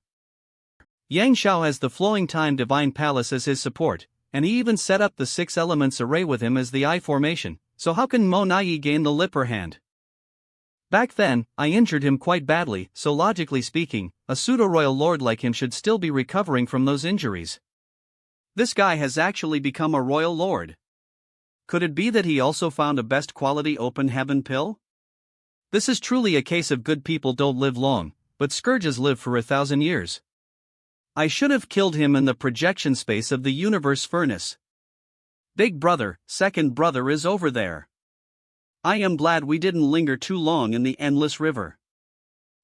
Yang Xiao has the Flowing Time Divine Palace as his support, and he even set up the 6 elements array with him as the I formation, so how can Monayi gain the Lipper hand? Back then, I injured him quite badly, so logically speaking, a pseudo-royal lord like him should still be recovering from those injuries. This guy has actually become a royal lord. Could it be that he also found a best quality open heaven pill? This is truly a case of good people don't live long, but scourges live for 1,000 years. I should have killed him in the projection space of the universe furnace. Big brother, second brother is over there. I am glad we didn't linger too long in the endless river.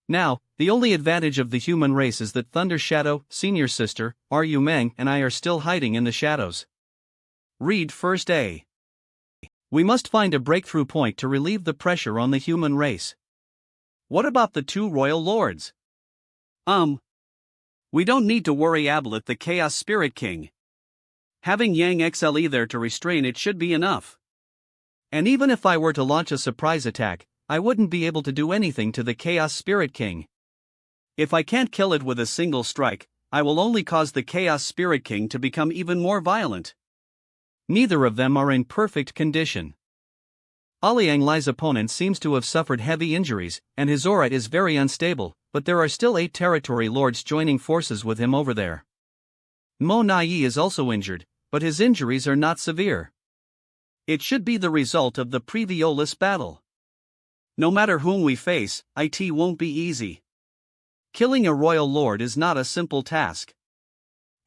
Now, the only advantage of the human race is that Thunder Shadow, senior sister, Ru Meng and I are still hiding in the shadows. Read first A. We must find a breakthrough point to relieve the pressure on the human race. What about the 2 royal lords? We don't need to worry Ablet the Chaos Spirit King. Having Yang XLE there to restrain it should be enough. And even if I were to launch a surprise attack, I wouldn't be able to do anything to the Chaos Spirit King. If I can't kill it with a single strike, I will only cause the Chaos Spirit King to become even more violent. Neither of them are in perfect condition. Aliang Lai's opponent seems to have suffered heavy injuries, and his aura is very unstable, but there are still 8 territory lords joining forces with him over there. Monayi is also injured, but his injuries are not severe. It should be the result of the previous battle. No matter whom we face, it won't be easy. Killing a royal lord is not a simple task.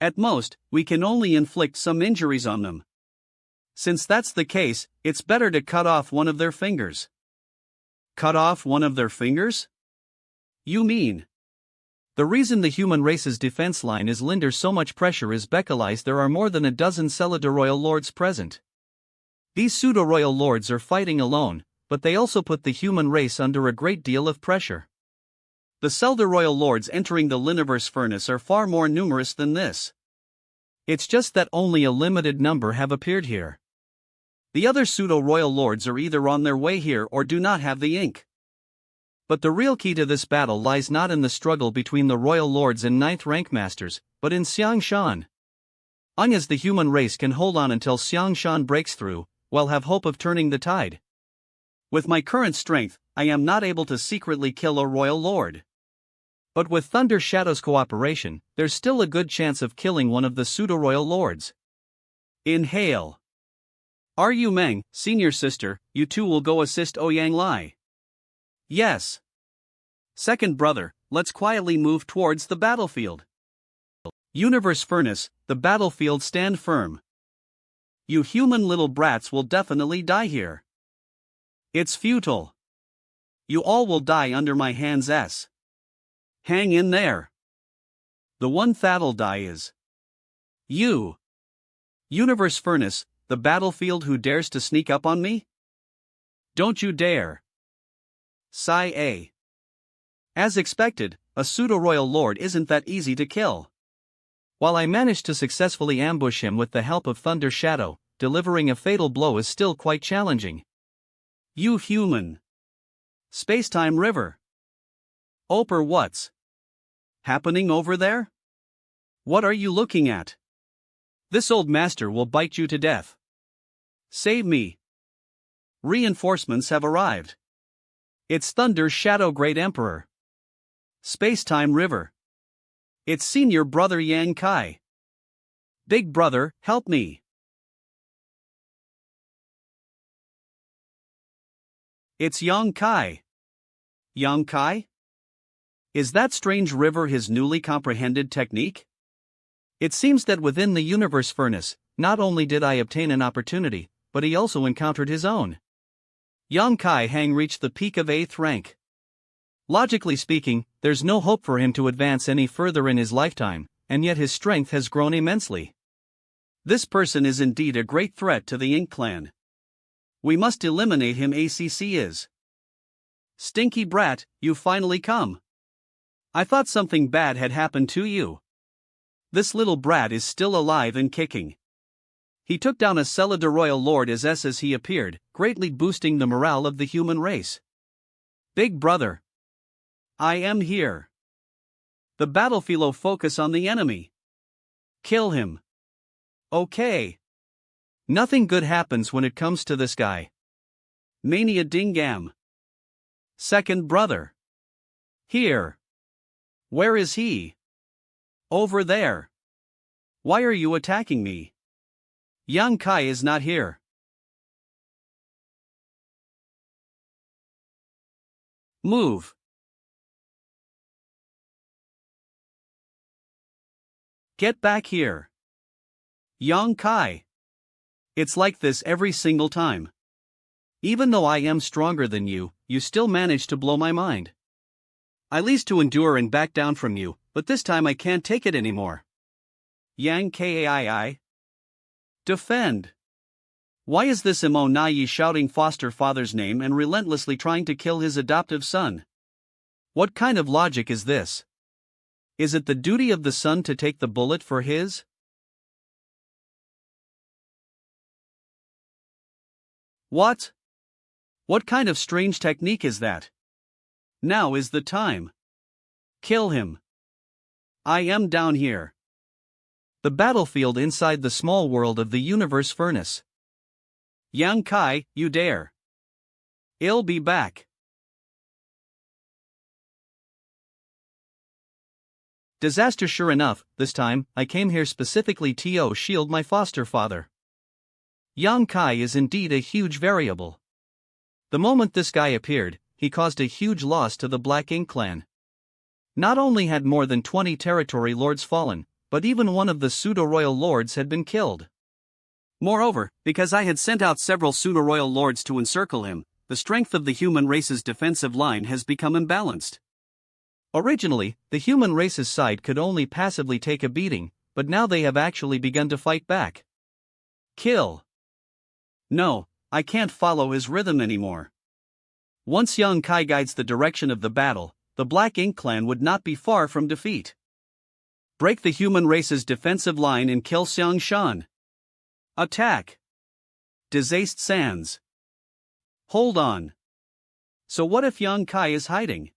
At most, we can only inflict some injuries on them. Since that's the case, it's better to cut off one of their fingers. Cut off one of their fingers? You mean? The reason the human race's defense line is under so much pressure is because there are more than a dozen Celida royal lords present. These pseudo-royal lords are fighting alone, but they also put the human race under a great deal of pressure. The Celda royal lords entering the Liniverse furnace are far more numerous than this. It's just that only a limited number have appeared here. The other pseudo-royal lords are either on their way here or do not have the ink. But the real key to this battle lies not in the struggle between the royal lords and 9th rank masters, but in Xiang Shan. As the human race can hold on until Xiang Shan breaks through, while have hope of turning the tide. With my current strength, I am not able to secretly kill a royal lord. But with Thunder Shadow's cooperation, there's still a good chance of killing one of the pseudo-royal lords. Inhale. Ru Meng, senior sister, you 2 will go assist Ouyang Lai. Yes. Second brother, let's quietly move towards the battlefield. Universe furnace, the battlefield stand firm. You human little brats will definitely die here. It's futile. You all will die under my hands. Hang in there. The one that'll die is you. Universe furnace, the battlefield who dares to sneak up on me? Don't you dare. Sigh A. As expected, a pseudo-royal lord isn't that easy to kill. While I managed to successfully ambush him with the help of Thunder Shadow, delivering a fatal blow is still quite challenging. You human. Spacetime river. Oper, what's happening over there? What are you looking at? This old master will bite you to death. Save me. Reinforcements have arrived. It's Thunder Shadow Great Emperor. Spacetime river. It's senior brother Yang Kai. Big brother, help me. It's Yang Kai. Yang Kai? Is that strange river his newly comprehended technique? It seems that within the universe furnace, not only did I obtain an opportunity, but he also encountered his own. Yang Kai Hang reached the peak of 8th rank. Logically speaking, there's no hope for him to advance any further in his lifetime, and yet his strength has grown immensely. This person is indeed a great threat to the Ink clan. We must eliminate him. ACC is. Stinky brat, you finally come. I thought something bad had happened to you. This little brat is still alive and kicking. He took down a Celida royal lord as he appeared, greatly boosting the morale of the human race. Big brother. I am here. The battlefield focus on the enemy. Kill him. Okay. Nothing good happens when it comes to this guy. Mania Dingam. Second brother. Here. Where is he? Over there. Why are you attacking me? Yang Kai is not here. Move. Get back here. Yang Kai. It's like this every single time. Even though I am stronger than you, you still manage to blow my mind. I least to endure and back down from you, but this time I can't take it anymore. Yang Kai. Defend. Why is this Monayi shouting foster father's name and relentlessly trying to kill his adoptive son? What kind of logic is this? Is it the duty of the son to take the bullet for his? What? What kind of strange technique is that? Now is the time. Kill him. I am down here. The battlefield inside the small world of the universe furnace. Yang Kai, you dare. I'll be back. Disaster. Sure enough, this time, I came here specifically to shield my foster father. Yang Kai is indeed a huge variable. The moment this guy appeared, he caused a huge loss to the Black Ink clan. Not only had more than 20 territory lords fallen, but even one of the pseudo-royal lords had been killed. Moreover, because I had sent out several pseudo-royal lords to encircle him, the strength of the human race's defensive line has become imbalanced. Originally, the human race's side could only passively take a beating, but now they have actually begun to fight back. Kill. No, I can't follow his rhythm anymore. Once Yang Kai guides the direction of the battle, the Black Ink clan would not be far from defeat. Break the human race's defensive line and kill Xiang Shan. Attack. Disaste Sands. Hold on. So what if Yang Kai is hiding?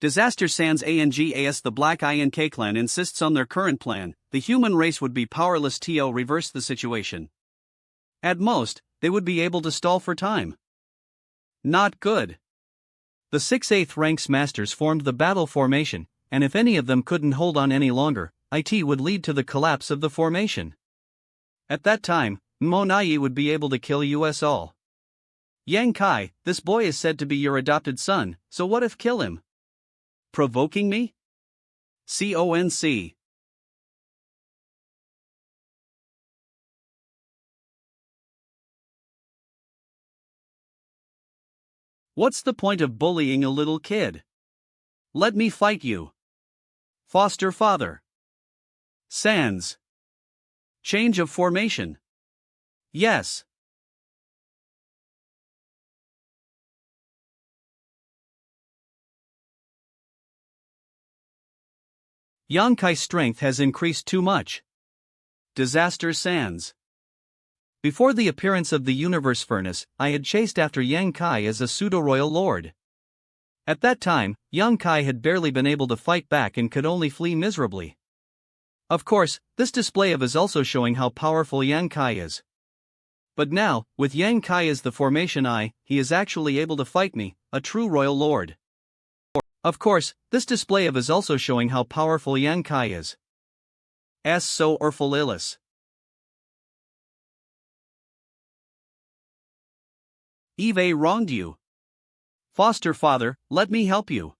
Disaster Sans Angas. The Black Ink clan insists on their current plan. The human race would be powerless to reverse the situation. At most, they would be able to stall for time. Not good. The 6/8 ranks masters formed the battle formation, and if any of them couldn't hold on any longer, it would lead to the collapse of the formation. At that time, Monayi would be able to kill us all. Yang Kai, this boy is said to be your adopted son, so what if kill him? Provoking me? Conc. What's the point of bullying a little kid? Let me fight you. Foster father. Sans. Change of formation. Yes. Yang Kai's strength has increased too much. Disaster Sans. Before the appearance of the universe furnace, I had chased after Yang Kai as a pseudo-royal lord. At that time, Yang Kai had barely been able to fight back and could only flee miserably. Of course, this display of is also showing how powerful Yang Kai is. But now, with Yang Kai as the formation he is actually able to fight me, a true royal lord. Of course, this display of is also showing how powerful Yang Kai is. So Orphalilis. Eve wronged you. Foster father, let me help you.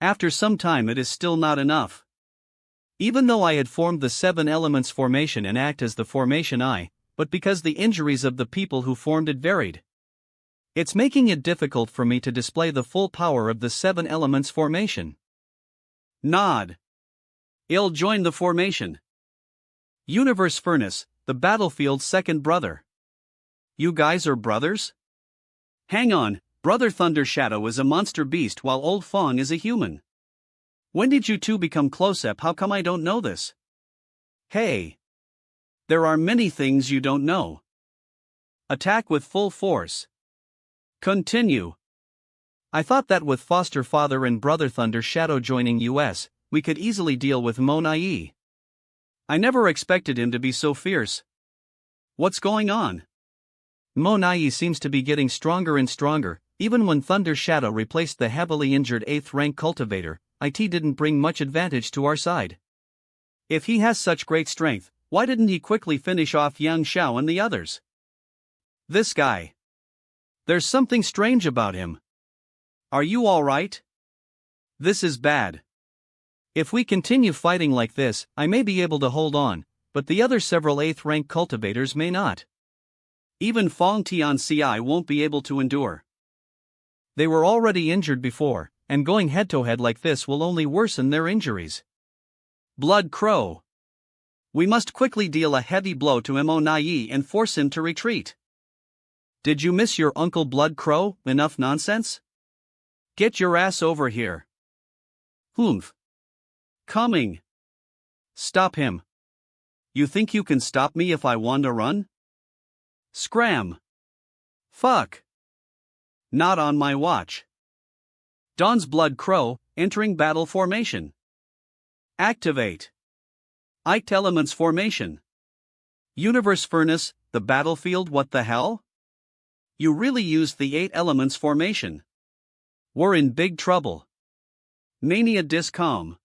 After some time it is still not enough. Even though I had formed the 7 elements formation and act as the formation but because the injuries of the people who formed it varied. It's making it difficult for me to display the full power of the 7 elements formation. Nod. I'll join the formation. Universe Furnace, the battlefield's second brother. You guys are brothers? Hang on, Brother Thunder Shadow is a monster beast while Old Fong is a human. When did you two become close up? How come I don't know this? Hey! There are many things you don't know. Attack with full force. Continue. I thought that with foster father and brother Thunder Shadow joining us, we could easily deal with Monayi. I never expected him to be so fierce. What's going on? Monayi seems to be getting stronger and stronger. Even when Thunder Shadow replaced the heavily injured 8th rank cultivator, it didn't bring much advantage to our side. If he has such great strength, why didn't he quickly finish off Yang Xiao and the others? This guy. There's something strange about him. Are you alright? This is bad. If we continue fighting like this, I may be able to hold on, but the other several 8th rank cultivators may not. Even Fong Tianci won't be able to endure. They were already injured before, and going head-to-head like this will only worsen their injuries. Blood Crow. We must quickly deal a heavy blow to Monayi and force him to retreat. Did you miss your uncle Blood Crow? Enough nonsense? Get your ass over here. Humph. Coming. Stop him. You think you can stop me if I want to run? Scram. Fuck. Not on my watch. Dawn's Blood Crow, entering battle formation. Activate. Ike Elements formation. Universe Furnace, the battlefield. What the hell? You really used the 8 elements formation. We're in big trouble. Mania Discom.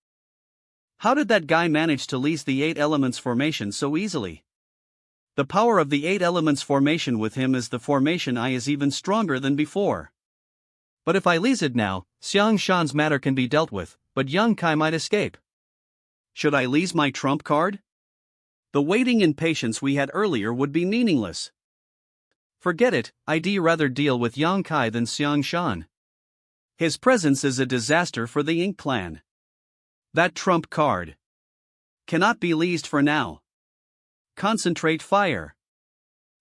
How did that guy manage to lease the 8 elements formation so easily? The power of the 8 elements formation with him is the formation I is even stronger than before. But if I lease it now, Xiang Shan's matter can be dealt with, but Yang Kai might escape. Should I lease my trump card? The waiting and patience we had earlier would be meaningless. Forget it, I'd rather deal with Yang Kai than Xiang Shan. His presence is a disaster for the Ink clan. That trump card cannot be leased for now. Concentrate fire.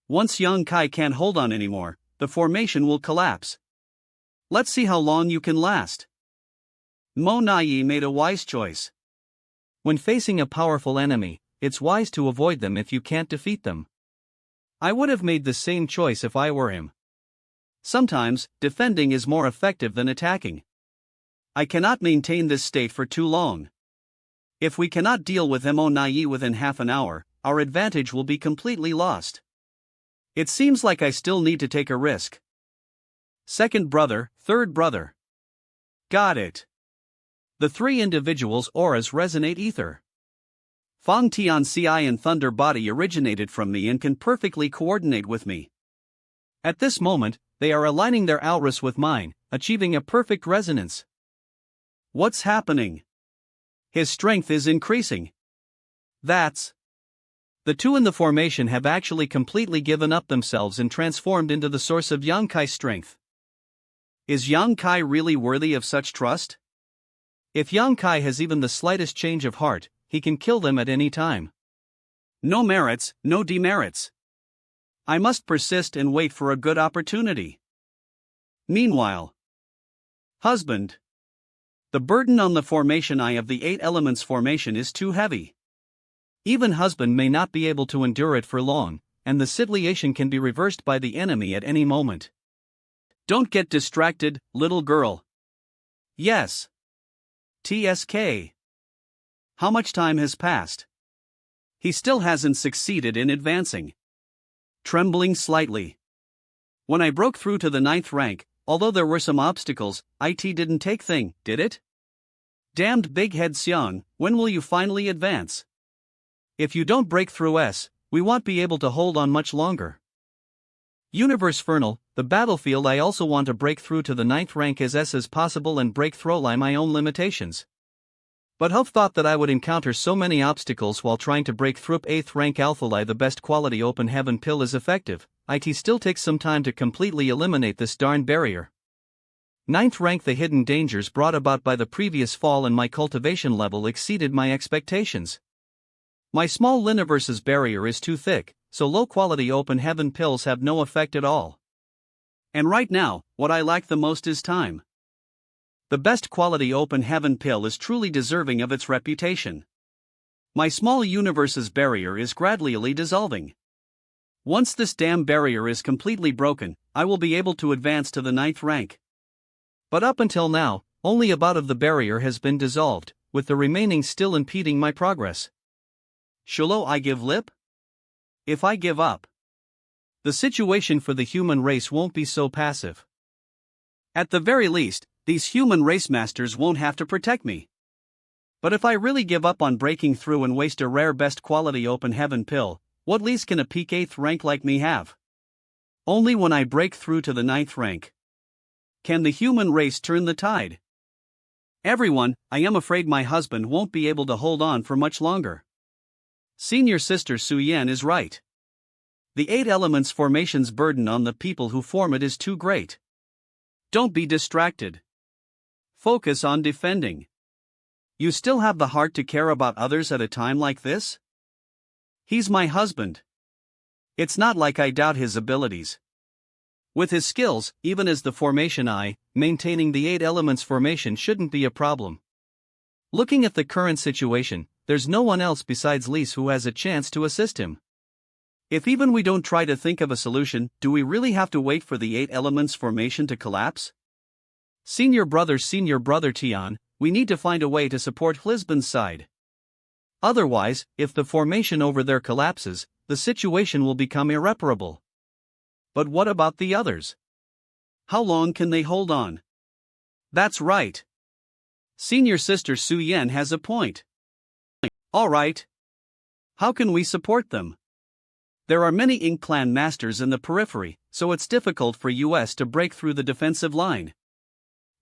Once Yang Kai can't hold on anymore, the formation will collapse. Let's see how long you can last. Monayi made a wise choice. When facing a powerful enemy, it's wise to avoid them if you can't defeat them. I would have made the same choice if I were him. Sometimes, defending is more effective than attacking. I cannot maintain this state for too long. If we cannot deal with Monayi within half an hour, our advantage will be completely lost. It seems like I still need to take a risk. Second brother, third brother. Got it. The 3 individuals' auras resonate ether. Fong Tianci and Thunder Body originated from me and can perfectly coordinate with me. At this moment, they are aligning their auras with mine, achieving a perfect resonance. What's happening? His strength is increasing. That's... The 2 in the formation have actually completely given up themselves and transformed into the source of Yang Kai's strength. Is Yang Kai really worthy of such trust? If Yang Kai has even the slightest change of heart, he can kill them at any time. No merits, no demerits. I must persist and wait for a good opportunity. Meanwhile, husband. The burden on the formation eye of the 8 elements formation is too heavy. Even husband may not be able to endure it for long, and the situation can be reversed by the enemy at any moment. Don't get distracted, little girl. Yes. TSK. How much time has passed? He still hasn't succeeded in advancing. Trembling slightly. When I broke through to the 9th rank, although there were some obstacles, it didn't take thing, did it? Damned big head Xiang, when will you finally advance? If you don't break through we won't be able to hold on much longer. Universe Fernal, the battlefield. I also want to break through to the 9th rank as possible and break through my own limitations. But who thought that I would encounter so many obstacles while trying to break through 8th rank Alpha. The best quality open heaven pill is effective. It still takes some time to completely eliminate this darn barrier. 9th rank. The hidden dangers brought about by the previous fall and my cultivation level exceeded my expectations. My small Liniverse's barrier is too thick, so low quality open heaven pills have no effect at all. And right now, what I lack the most is time. The best quality open heaven pill is truly deserving of its reputation. My small universe's barrier is gradually dissolving. Once this damn barrier is completely broken, I will be able to advance to the 9th rank. But up until now, only about of the barrier has been dissolved, with the remaining still impeding my progress. Shall I give lip? If I give up, the situation for the human race won't be so passive. At the very least, these human race masters won't have to protect me. But if I really give up on breaking through and waste a rare best quality open heaven pill, what lease can a peak 8th rank like me have? Only when I break through to the 9th rank can the human race turn the tide. Everyone, I am afraid my husband won't be able to hold on for much longer. Senior sister Su Yan is right. The 8 elements formation's burden on the people who form it is too great. Don't be distracted. Focus on defending. You still have the heart to care about others at a time like this? He's my husband. It's not like I doubt his abilities. With his skills, even as the formation maintaining the 8 elements formation shouldn't be a problem. Looking at the current situation, there's no one else besides Lise who has a chance to assist him. If even we don't try to think of a solution, do we really have to wait for the 8 elements formation to collapse? Senior brother Tian, we need to find a way to support Lisbon's side. Otherwise, if the formation over there collapses, the situation will become irreparable. But what about the others? How long can they hold on? That's right. Senior sister Su Yan has a point. Alright. How can we support them? There are many Ink clan masters in the periphery, so it's difficult for US to break through the defensive line.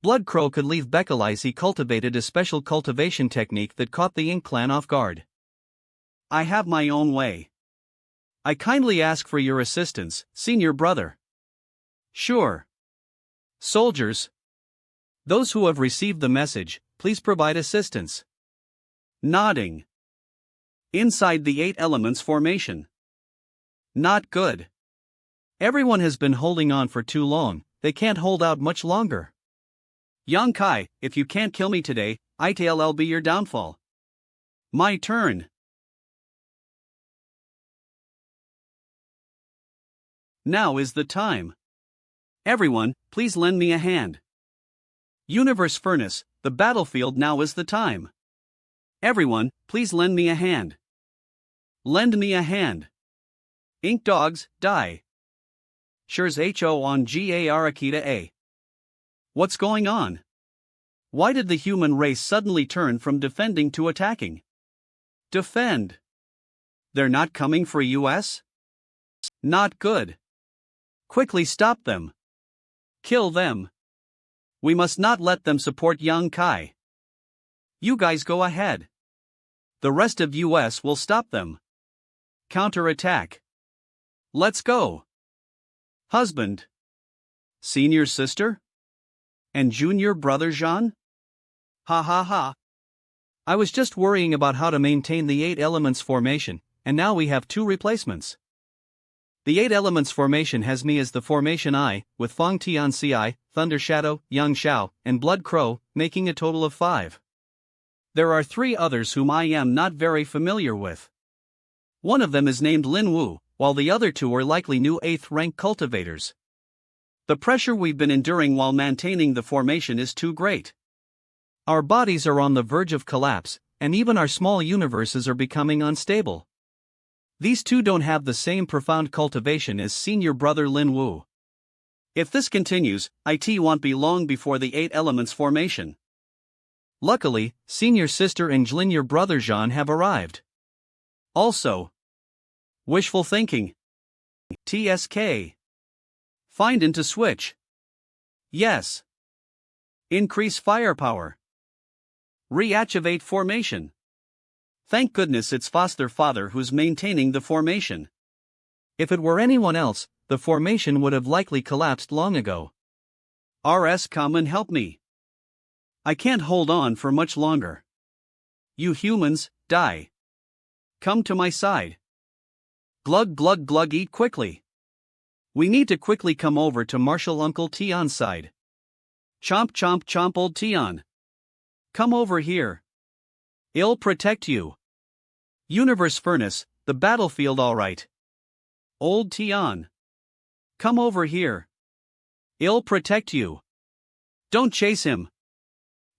Blood Crow could leave Beckons. He cultivated a special cultivation technique that caught the Ink clan off guard. I have my own way. I kindly ask for your assistance, senior brother. Sure. Soldiers, those who have received the message, please provide assistance. Nodding. Inside the 8 elements formation. Not good. Everyone has been holding on for too long, they can't hold out much longer. Yang Kai, if you can't kill me today, I'll be your downfall. My turn. Now is the time. Everyone, please lend me a hand. Universe Furnace, the battlefield, now is the time. Everyone, please lend me a hand. Lend me a hand. Ink dogs, die. Shurs Ho on Gar Akita A. What's going on? Why did the human race suddenly turn from defending to attacking? Defend. They're not coming for US? Not good. Quickly stop them. Kill them. We must not let them support Yang Kai. You guys go ahead. The rest of US will stop them. Counterattack. Let's go. Husband. Senior sister? And junior brother Jean? Ha ha ha. I was just worrying about how to maintain the 8 elements formation, and now we have 2 replacements. The 8 elements formation has me as the formation I, with Fong Tian Ci, Thunder Shadow, Yang Xiao, and Blood Crow, making a total of 5. There are 3 others whom I am not very familiar with. One of them is named Lin Wu, while the other 2 are likely new 8th rank cultivators. The pressure we've been enduring while maintaining the formation is too great. Our bodies are on the verge of collapse, and even our small universes are becoming unstable. These 2 don't have the same profound cultivation as senior brother Lin Wu. If this continues, it won't be long before the 8 elements formation. Luckily, senior sister and junior brother Jean have arrived. Also, wishful thinking. TSK. Find into switch. Yes. Increase firepower. Reactivate formation. Thank goodness it's Foster Father who's maintaining the formation. If it were anyone else, the formation would have likely collapsed long ago. RS, come and help me. I can't hold on for much longer. You humans, die. Come to my side. Glug glug glug, eat quickly. We need to quickly come over to Marshal Uncle Tian's side. Chomp chomp chomp old Tian. Come over here. I'll protect you. Universe Furnace, the battlefield alright. Old Tian. Come over here. I'll protect you. Don't chase him.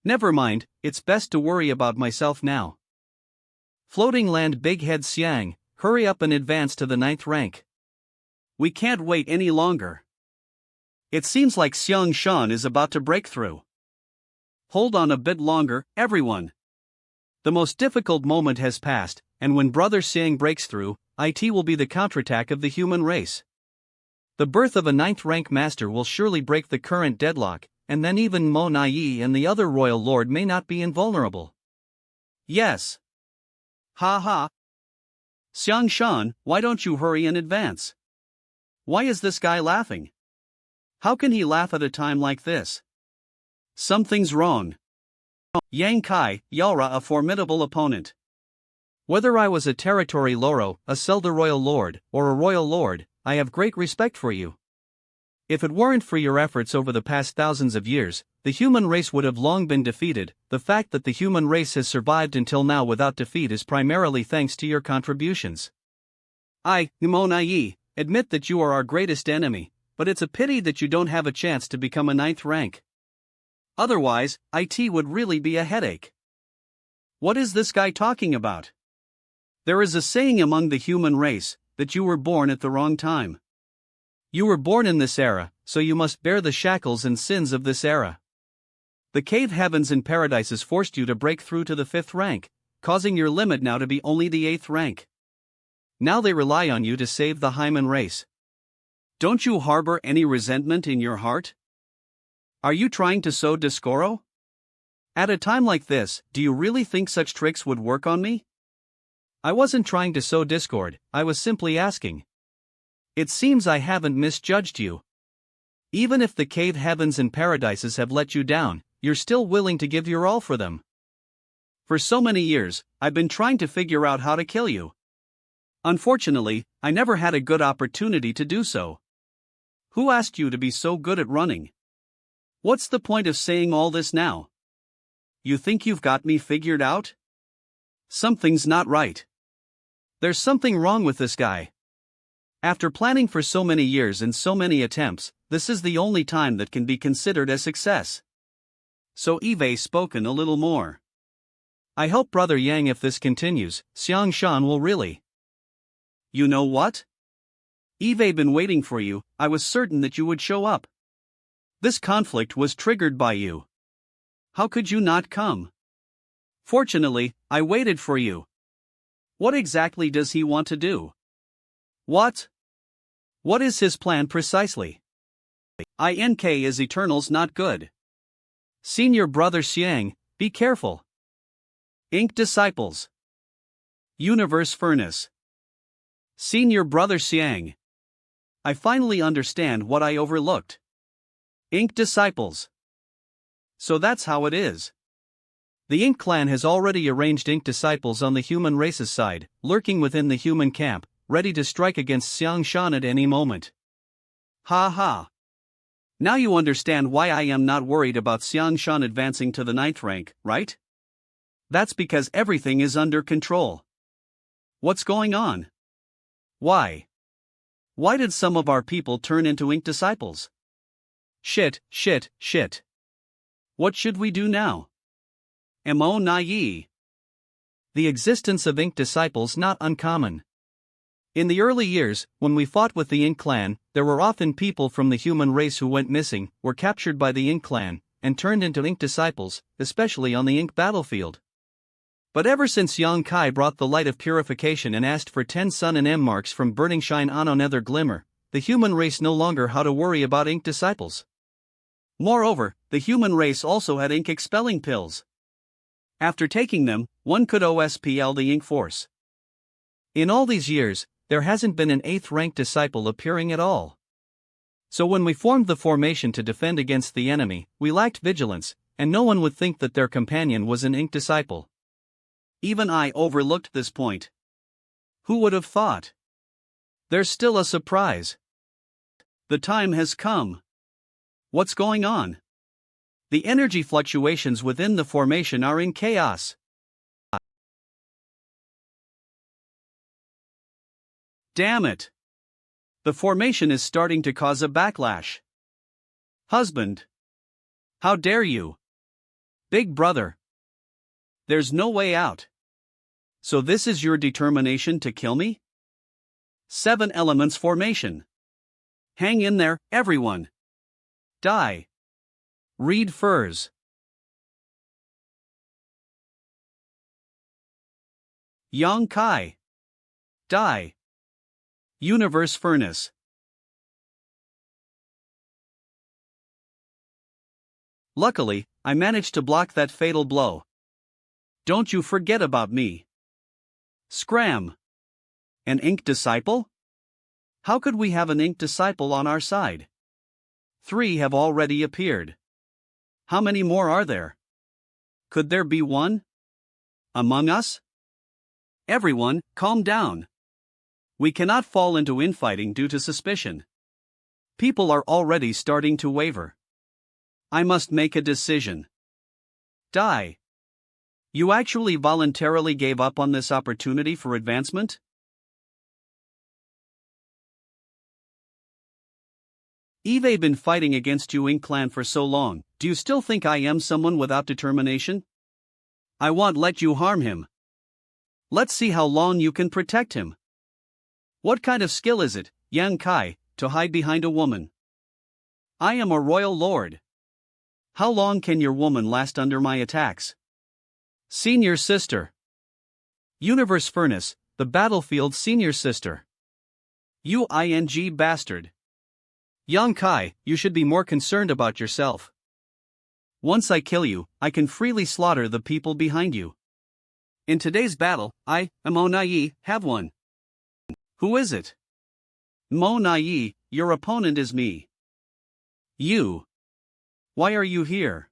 Never mind, it's best to worry about myself now. Floating land Big Head Xiang, hurry up and advance to the 9th rank. We can't wait any longer. It seems like Xiang Shan is about to break through. Hold on a bit longer, everyone. The most difficult moment has passed, and when Brother Xiang breaks through, it will be the counterattack of the human race. The birth of a 9th rank master will surely break the current deadlock, and then even Monayi and the other royal lord may not be invulnerable. Yes. Ha ha. Xiang Shan, why don't you hurry and advance? Why is this guy laughing? How can he laugh at a time like this? Something's wrong. Yang Kai, Yalra, a formidable opponent. Whether I was a territory loro, a Selda royal lord, or a royal lord, I have great respect for you. If it weren't for your efforts over the past thousands of years, the human race would have long been defeated. The fact that the human race has survived until now without defeat is primarily thanks to your contributions. I, Monayi, admit that you are our greatest enemy, but it's a pity that you don't have a chance to become a 9th rank. Otherwise, it would really be a headache. What is this guy talking about? There is a saying among the human race, that you were born at the wrong time. You were born in this era, so you must bear the shackles and sins of this era. The cave heavens and paradises forced you to break through to the 5th rank, causing your limit now to be only the 8th rank. Now they rely on you to save the Hyman race. Don't you harbor any resentment in your heart? Are you trying to sow discord? At a time like this, do you really think such tricks would work on me? I wasn't trying to sow discord, I was simply asking. It seems I haven't misjudged you. Even if the cave heavens and paradises have let you down, you're still willing to give your all for them. For so many years, I've been trying to figure out how to kill you. Unfortunately, I never had a good opportunity to do so. Who asked you to be so good at running? What's the point of saying all this now? You think you've got me figured out? Something's not right. There's something wrong with this guy. After planning for so many years and so many attempts, this is the only time that can be considered a success. So Eve spoken a little more. I hope Brother Yang, if this continues, Xiang Shan will really. You know what? Eve been waiting for you, I was certain that you would show up. This conflict was triggered by you. How could you not come? Fortunately, I waited for you. What exactly does he want to do? What? What is his plan precisely? INK is Eternals not good. Senior Brother Xiang, be careful. Ink Disciples. Universe Furnace. Senior Brother Xiang. I finally understand what I overlooked. Ink Disciples. So that's how it is. The Ink clan has already arranged Ink Disciples on the human race's side, lurking within the human camp, ready to strike against Xiang Shan at any moment. Ha ha. Now you understand why I am not worried about Xiang Shan advancing to the 9th rank, right? That's because everything is under control. What's going on? Why? Why did some of our people turn into Ink Disciples? Shit. What should we do now? Monayi. The existence of Ink Disciples not uncommon. In the early years, when we fought with the Ink clan, there were often people from the human race who went missing, were captured by the Ink clan, and turned into Ink Disciples, especially on the Ink battlefield. But ever since Yang Kai brought the light of purification and asked for 10 sun and M marks from burning shine on another glimmer, the human race no longer had to worry about Ink Disciples. Moreover, the human race also had ink expelling pills. After taking them, one could OSPL the ink force. In all these years, there hasn't been an 8th rank disciple appearing at all. So when we formed the formation to defend against the enemy, we lacked vigilance, and no one would think that their companion was an ink disciple. Even I overlooked this point. Who would have thought? There's still a surprise. The time has come. What's going on? The energy fluctuations within the formation are in chaos. Damn it! The formation is starting to cause a backlash. Husband! How dare you? Big brother! There's no way out. So this is your determination to kill me? 7 elements formation. Hang in there, everyone. Die. Read furs. Yang Kai. Die. Universe furnace. Luckily, I managed to block that fatal blow. Don't you forget about me. Scram. An ink disciple? How could we have an ink disciple on our side? 3 have already appeared. How many more are there? Could there be one? Among us? Everyone, calm down. We cannot fall into infighting due to suspicion. People are already starting to waver. I must make a decision. Die. You actually voluntarily gave up on this opportunity for advancement? Eve been fighting against you Ink clan for so long, do you still think I am someone without determination? I won't let you harm him. Let's see how long you can protect him. What kind of skill is it, Yang Kai, to hide behind a woman? I am a royal lord. How long can your woman last under my attacks? Senior sister. Universe furnace, the battlefield's senior sister. You ing bastard. Yang Kai, you should be more concerned about yourself. Once I kill you, I can freely slaughter the people behind you. In today's battle, I, Monayi, have won. Who is it? Monayi, your opponent is me. You. Why are you here?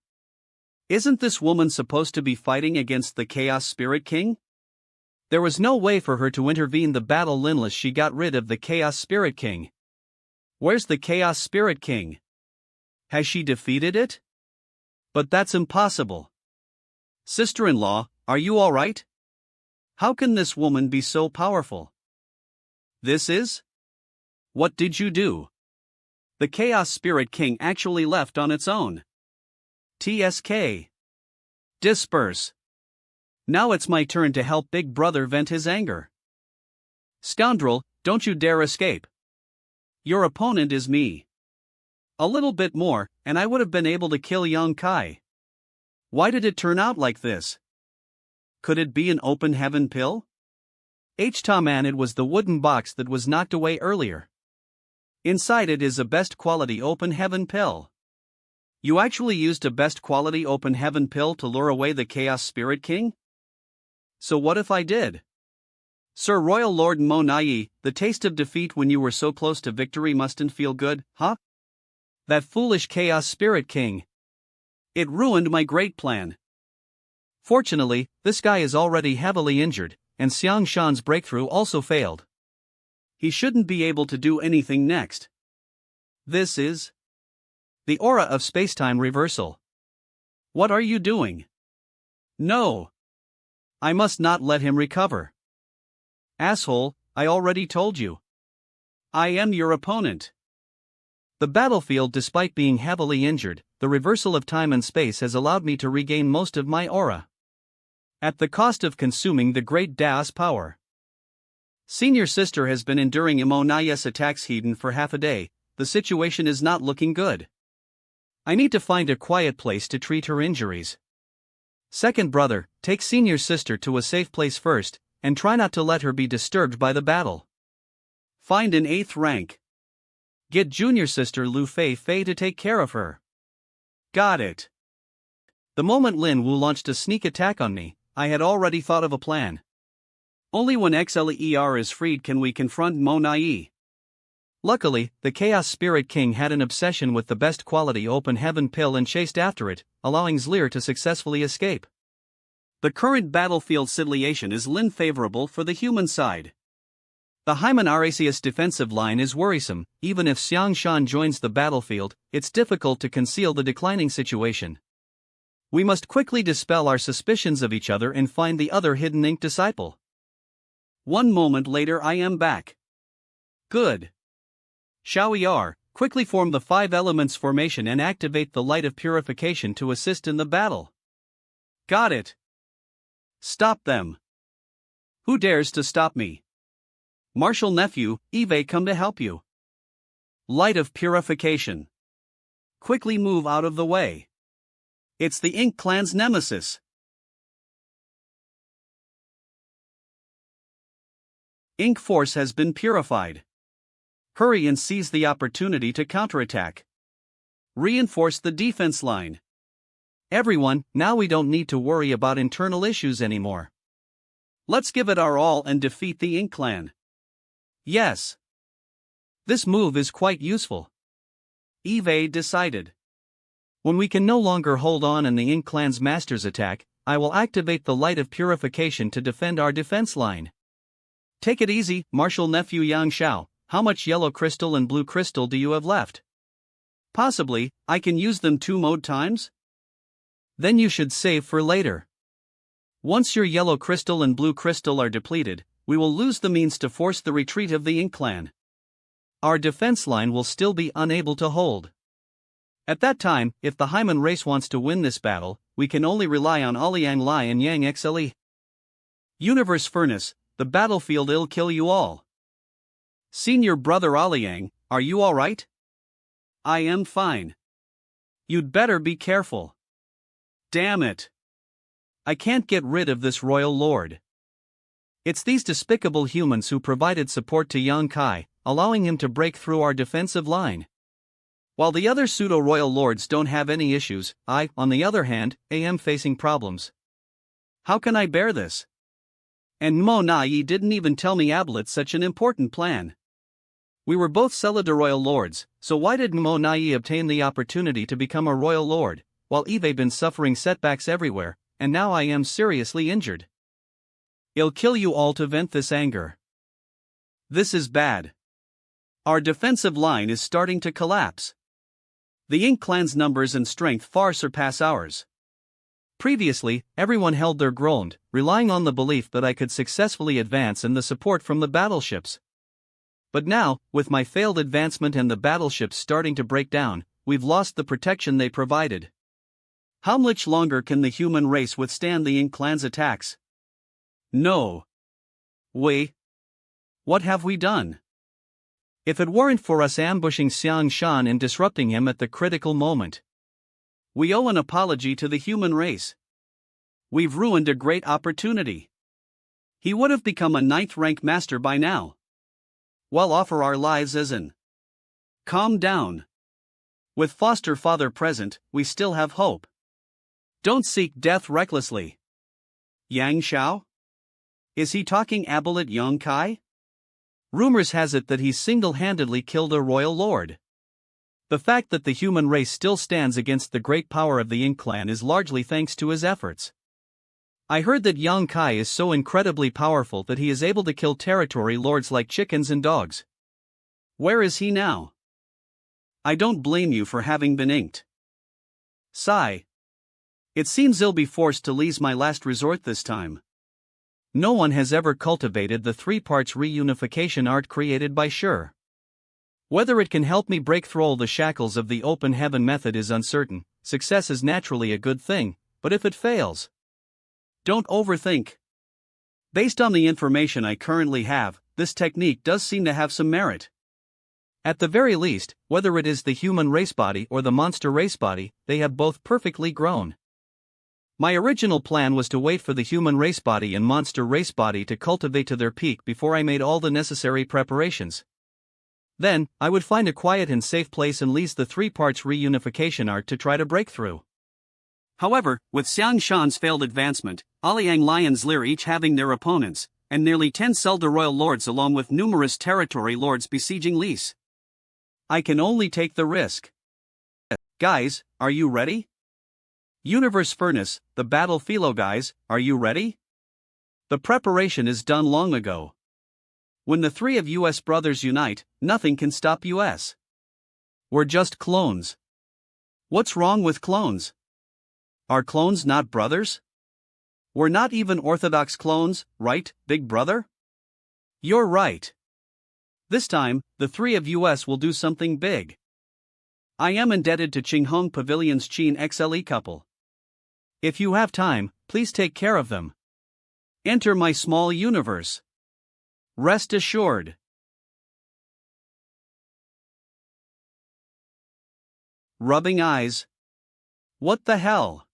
Isn't this woman supposed to be fighting against the Chaos Spirit King? There was no way for her to intervene the battle unless she got rid of the Chaos Spirit King. Where's the Chaos Spirit King? Has she defeated it? But that's impossible. Sister-in-law, are you alright? How can this woman be so powerful? This is? What did you do? The Chaos Spirit King actually left on its own. TSK. Disperse. Now it's my turn to help Big Brother vent his anger. Scoundrel, don't you dare escape. Your opponent is me. A little bit more, and I would have been able to kill Yang Kai. Why did it turn out like this? Could it be an open heaven pill? H-Taman, it was the wooden box that was knocked away earlier. Inside it is a best quality open heaven pill. You actually used a best quality open heaven pill to lure away the Chaos Spirit King? So what if I did? Sir Royal Lord Monayi, the taste of defeat when you were so close to victory mustn't feel good, huh? That foolish Chaos Spirit King. It ruined my great plan. Fortunately, this guy is already heavily injured, and Xiang Shan's breakthrough also failed. He shouldn't be able to do anything next. This is the aura of spacetime reversal. What are you doing? No. I must not let him recover. Asshole, I already told you. I am your opponent. The battlefield, despite being heavily injured, the reversal of time and space has allowed me to regain most of my aura. At the cost of consuming the great Daos power. Senior sister has been enduring Monayi's attacks hidden for half a day. The situation is not looking good. I need to find a quiet place to treat her injuries. Second brother, take senior sister to a safe place first, and try not to let her be disturbed by the battle. Find an 8th rank. Get junior sister Lu Fei Fei to take care of her. Got it. The moment Lin Wu launched a sneak attack on me, I had already thought of a plan. Only when XLER is freed can we confront Monayi. Luckily, the Chaos Spirit King had an obsession with the best quality open heaven pill and chased after it, allowing Zlir to successfully escape. The current battlefield situation is Lin favorable for the human side. The Hyman Araceus defensive line is worrisome. Even if Xiang Shan joins the battlefield, it's difficult to conceal the declining situation. We must quickly dispel our suspicions of each other and find the other hidden ink disciple. 1 moment later I am back. Good. Shall we quickly form the 5 elements formation and activate the light of purification to assist in the battle? Got it. Stop them. Who dares to stop me? Martial nephew, Eve come to help you. Light of purification. Quickly move out of the way. It's the Ink Clan's nemesis. Ink force has been purified. Hurry and seize the opportunity to counterattack. Reinforce the defense line. Everyone, now we don't need to worry about internal issues anymore. Let's give it our all and defeat the Ink Clan. Yes. This move is quite useful. Eve decided. When we can no longer hold on and the Ink Clan's masters attack, I will activate the light of purification to defend our defense line. Take it easy, martial nephew Yang Xiao. How much yellow crystal and blue crystal do you have left? Possibly, I can use them 2 mode times? Then you should save for later. Once your yellow crystal and blue crystal are depleted, we will lose the means to force the retreat of the Ink Clan. Our defense line will still be unable to hold. At that time, if the Hyman race wants to win this battle, we can only rely on Aliang Lai and Yang Xle. Universe Furnace, the battlefield will kill you all. Senior brother Aliang, are you alright? I am fine. You'd better be careful. Damn it. I can't get rid of this royal lord. It's these despicable humans who provided support to Yang Kai, allowing him to break through our defensive line. While the other pseudo-royal lords don't have any issues, I, on the other hand, am facing problems. How can I bear this? And Monayi didn't even tell me Ablet's such an important plan. We were both Celida royal lords, so why did Monayi obtain the opportunity to become a royal lord, while Eve been suffering setbacks everywhere, and now I am seriously injured? I'll kill you all to vent this anger. This is bad. Our defensive line is starting to collapse. The Ink Clan's numbers and strength far surpass ours. Previously, everyone held their ground, relying on the belief that I could successfully advance and the support from the battleships. But now, with my failed advancement and the battleships starting to break down, we've lost the protection they provided. How much longer can the human race withstand the Ink Clan's attacks? No. What have we done? If it weren't for us ambushing Xiang Shan and disrupting him at the critical moment. We owe an apology to the human race. We've ruined a great opportunity. He would have become a 9th rank master by now. We'll offer our lives as an. Calm down. With foster father present, we still have hope. Don't seek death recklessly. Yang Xiao? Is he talking Abelet Yang Kai? Rumors has it that he single-handedly killed a royal lord. The fact that the human race still stands against the great power of the Ink Clan is largely thanks to his efforts. I heard that Yang Kai is so incredibly powerful that he is able to kill territory lords like chickens and dogs. Where is he now? I don't blame you for having been inked. Sigh. It seems I'll be forced to leave my last resort this time. No one has ever cultivated the 3 parts reunification art created by Sure. Whether it can help me break through all the shackles of the open heaven method is uncertain. Success is naturally a good thing, but if it fails, don't overthink. Based on the information I currently have, this technique does seem to have some merit. At the very least, whether it is the human race body or the monster race body, they have both perfectly grown. My original plan was to wait for the human race body and monster race body to cultivate to their peak before I made all the necessary preparations. Then, I would find a quiet and safe place and lease the 3 parts reunification art to try to break through. However, with Xiang Shan's failed advancement, Aliang Lions Lear each having their opponents, and nearly 10 Zelda royal lords along with numerous territory lords besieging Lys, I can only take the risk. Guys, are you ready? Universe Furnace, the battle philo guys, are you ready? The preparation is done long ago. When the 3 of US brothers unite, nothing can stop US. We're just clones. What's wrong with clones? Are clones not brothers? We're not even orthodox clones, right, big brother? You're right. This time, the three of us will do something big. I am indebted to Qinghong Pavilion's Qin XLE couple. If you have time, please take care of them. Enter my small universe. Rest assured. Rubbing eyes. What the hell?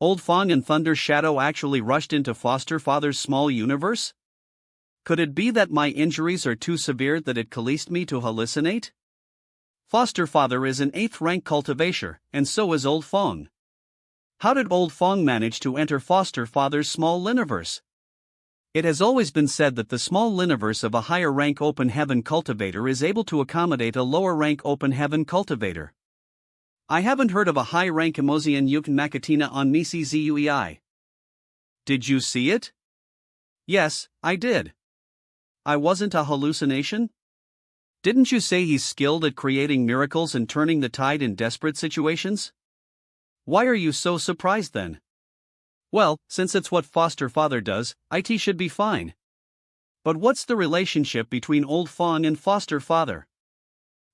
Old Fong and Thunder Shadow actually rushed into foster father's small universe? Could it be that my injuries are too severe that it caused me to hallucinate? Foster father is an 8th rank cultivator, and so is Old Fong. How did Old Fong manage to enter foster father's small liniverse? It has always been said that the small liniverse of a higher rank open heaven cultivator is able to accommodate a lower rank open heaven cultivator. I haven't heard of a high rank Emosian Yuk Makatina on Misi Zuei. Did you see it? Yes, I did. I wasn't a hallucination? Didn't you say he's skilled at creating miracles and turning the tide in desperate situations? Why are you so surprised then? Well, since it's what foster father does, it should be fine. But what's the relationship between Old Fong and foster father?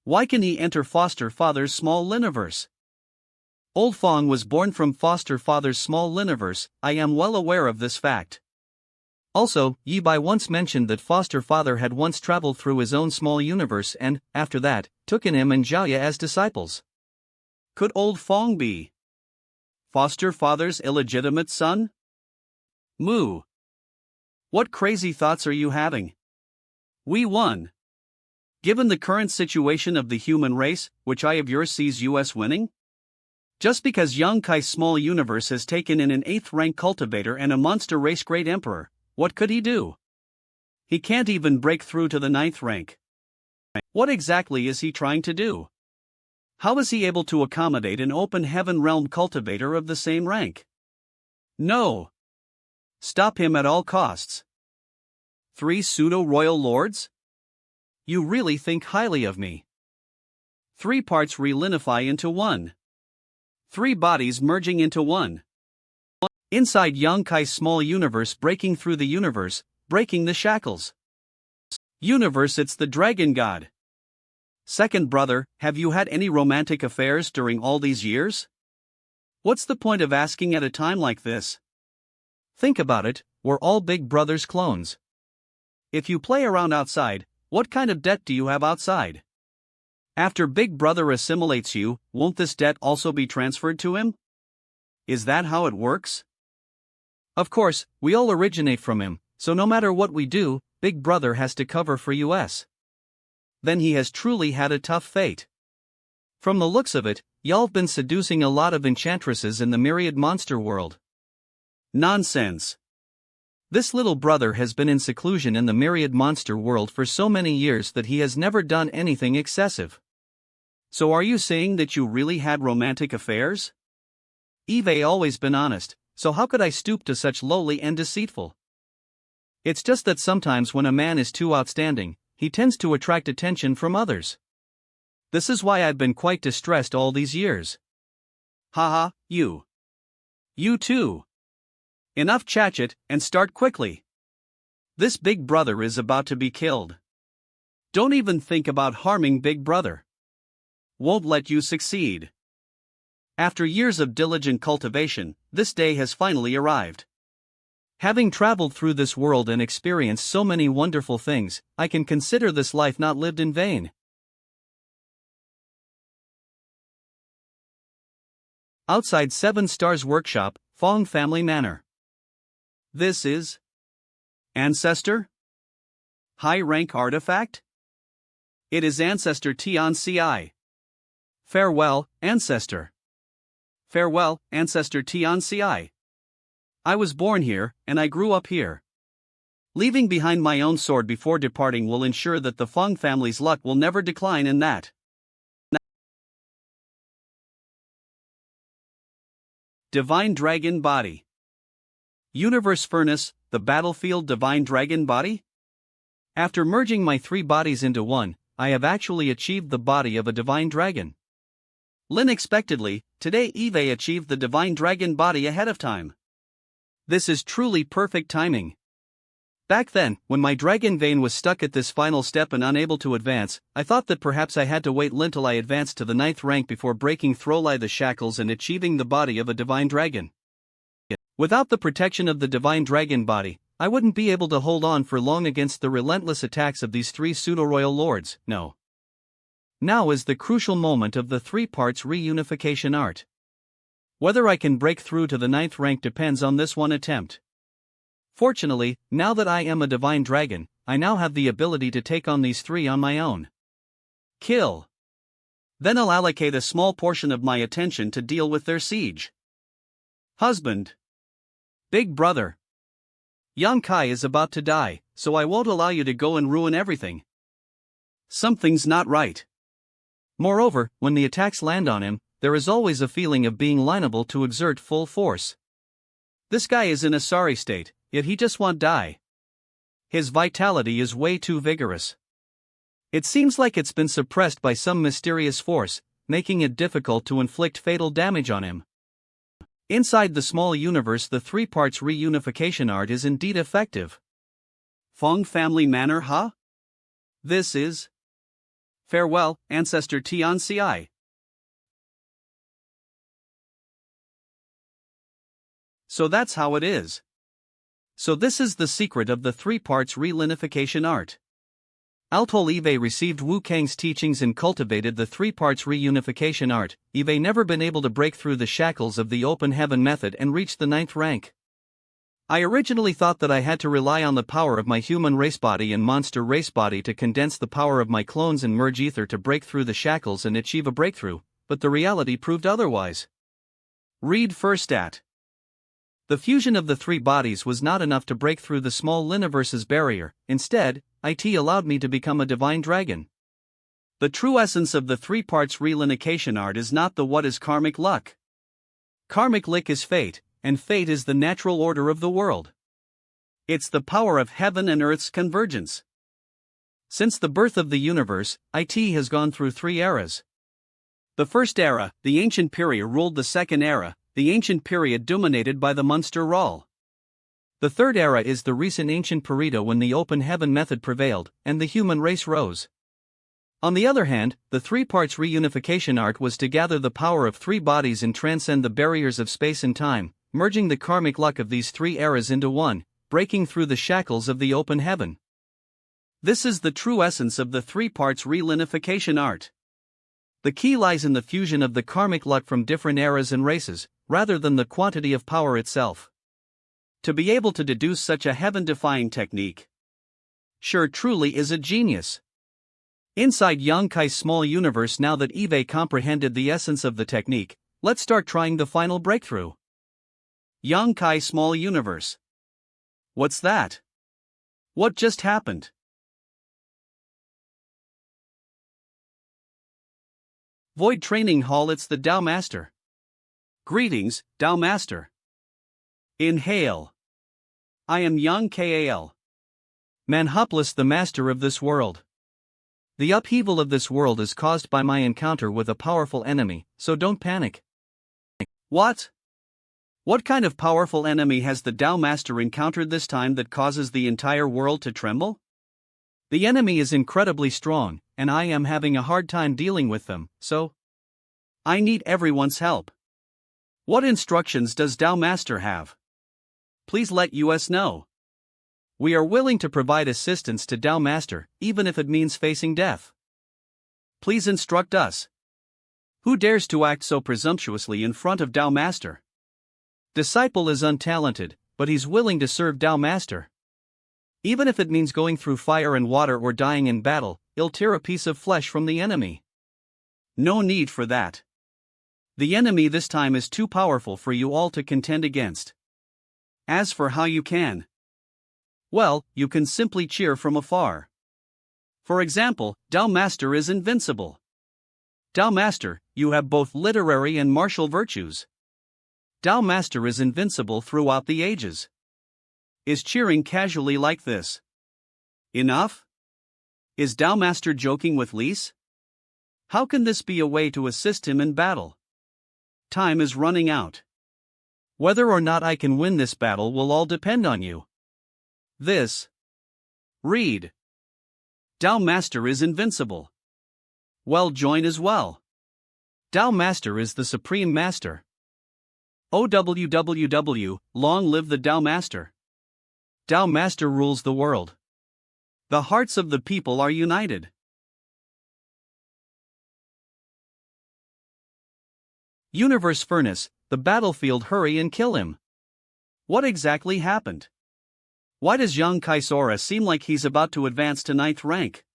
Why can he enter foster father's small liniverse? Old Fong was born from foster father's small liniverse. I am well aware of this fact. Also, Yi Bai once mentioned that foster father had once traveled through his own small universe and, after that, took in him and Zhaoya as disciples. Could Old Fong be foster father's illegitimate son? Moo. What crazy thoughts are you having? We won. Given the current situation of the human race, which I of yours sees us winning? Just because Yang Kai's small universe has taken in an 8th rank cultivator and a monster race great emperor, what could he do? He can't even break through to the 9th rank. What exactly is he trying to do? How is he able to accommodate an open heaven realm cultivator of the same rank? No. Stop him at all costs. 3 pseudo-royal lords? You really think highly of me. 3 parts relinify into 1. 3 bodies merging into 1. Inside Yang Kai's small universe, breaking through the universe, breaking the shackles. Universe, it's the dragon god. Second brother, have you had any romantic affairs during all these years? What's the point of asking at a time like this? Think about it, we're all Big Brother's clones. If you play around outside, what kind of debt do you have outside? After Big Brother assimilates you, won't this debt also be transferred to him? Is that how it works? Of course, we all originate from him, so no matter what we do, Big Brother has to cover for us. Then he has truly had a tough fate. From the looks of it, y'all've been seducing a lot of enchantresses in the myriad monster world. Nonsense. This little brother has been in seclusion in the myriad monster world for so many years that he has never done anything excessive. So are you saying that you really had romantic affairs? Eve always been honest, so how could I stoop to such lowly and deceitful? It's just that sometimes when a man is too outstanding, he tends to attract attention from others. This is why I've been quite distressed all these years. Haha, you. You too. Enough chat and start quickly. This Big Brother is about to be killed. Don't even think about harming Big Brother. Won't let you succeed. After years of diligent cultivation, this day has finally arrived. Having traveled through this world and experienced so many wonderful things, I can consider this life not lived in vain. Outside 7 Stars Workshop, Fong Family Manor. This is Ancestor? High rank artifact? It is Ancestor Tian Ci. Farewell, Ancestor. Farewell, Ancestor Tian Ci. I was born here, and I grew up here. Leaving behind my own sword before departing will ensure that the Fong family's luck will never decline in that. Divine Dragon Body. Universe Furnace, the battlefield Divine Dragon Body? After merging my 3 bodies into one, I have actually achieved the body of a Divine Dragon. Unexpectedly, today Eve achieved the Divine Dragon Body ahead of time. This is truly perfect timing. Back then, when my dragon vein was stuck at this final step and unable to advance, I thought that perhaps I had to wait until I advanced to the 9th rank before breaking Throli the shackles and achieving the body of a divine dragon. Without the protection of the divine dragon body, I wouldn't be able to hold on for long against the relentless attacks of these 3 pseudo-royal lords, no. Now is the crucial moment of the 3 parts reunification art. Whether I can break through to the 9th rank depends on this one attempt. Fortunately, now that I am a divine dragon, I now have the ability to take on these 3 on my own. Kill. Then I'll allocate a small portion of my attention to deal with their siege. Husband. Big brother. Young Kai is about to die, so I won't allow you to go and ruin everything. Something's not right. Moreover, when the attacks land on him, there is always a feeling of being liable to exert full force. This guy is in a sorry state, yet he just won't die. His vitality is way too vigorous. It seems like it's been suppressed by some mysterious force, making it difficult to inflict fatal damage on him. Inside the small universe, the 3 parts reunification art is indeed effective. Fong family manor, huh? This is. Farewell, ancestor Tianci. So that's how it is. So this is the secret of the 3 parts relinification art. Although Eve received Wu Kang's teachings and cultivated the 3 parts reunification art, Eve never been able to break through the shackles of the open heaven method and reach the 9th rank. I originally thought that I had to rely on the power of my human race body and monster race body to condense the power of my clones and merge ether to break through the shackles and achieve a breakthrough, but the reality proved otherwise. Read first at. The fusion of the 3 bodies was not enough to break through the small liniverse's barrier. Instead, it allowed me to become a divine dragon. The true essence of the 3 parts relinification art is not the what is karmic luck. Karmic luck is fate, and fate is the natural order of the world. It's the power of heaven and earth's convergence. Since the birth of the universe, it has gone through 3 eras. The first era, the ancient period, ruled the second era, the ancient period dominated by the Munster Rall. The third era is the recent ancient period when the open heaven method prevailed, and the human race rose. On the other hand, the 3 parts reunification art was to gather the power of 3 bodies and transcend the barriers of space and time, merging the karmic luck of these 3 eras into one, breaking through the shackles of the open heaven. This is the true essence of the 3 parts relinification art. The key lies in the fusion of the karmic luck from different eras and races, rather than the quantity of power itself. To be able to deduce such a heaven-defying technique sure truly is a genius. Inside Yang Kai's small universe, now that Eve comprehended the essence of the technique, let's start trying the final breakthrough. Yang Kai small universe. What's that? What just happened? Void Training Hall, it's the Tao Master. Greetings, Tao Master. Inhale. I am Yang Kal. Manhwa, the master of this world. The upheaval of this world is caused by my encounter with a powerful enemy, so don't panic. What? What kind of powerful enemy has the Tao Master encountered this time that causes the entire world to tremble? The enemy is incredibly strong, and I am having a hard time dealing with them, so I need everyone's help. What instructions does Tao Master have? Please let us know. We are willing to provide assistance to Tao Master, even if it means facing death. Please instruct us. Who dares to act so presumptuously in front of Tao Master? Disciple is untalented, but he's willing to serve Tao Master. Even if it means going through fire and water or dying in battle, he'll tear a piece of flesh from the enemy. No need for that. The enemy this time is too powerful for you all to contend against. As for how you can, well, you can simply cheer from afar. For example, Tao Master is invincible. Tao Master, you have both literary and martial virtues. Tao Master is invincible throughout the ages. Is cheering casually like this enough? Is Tao Master joking with Lise? How can this be a way to assist him in battle? Time is running out. Whether or not I can win this battle will all depend on you. This Read. Dao Master is invincible. Well, join as well. Dao Master is the Supreme Master. OWWW, long live the Dao Master. Dao Master rules the world. The hearts of the people are united. Universe Furnace, the battlefield, hurry and kill him. What exactly happened? Why does Yang Kaisora seem like he's about to advance to 9th rank?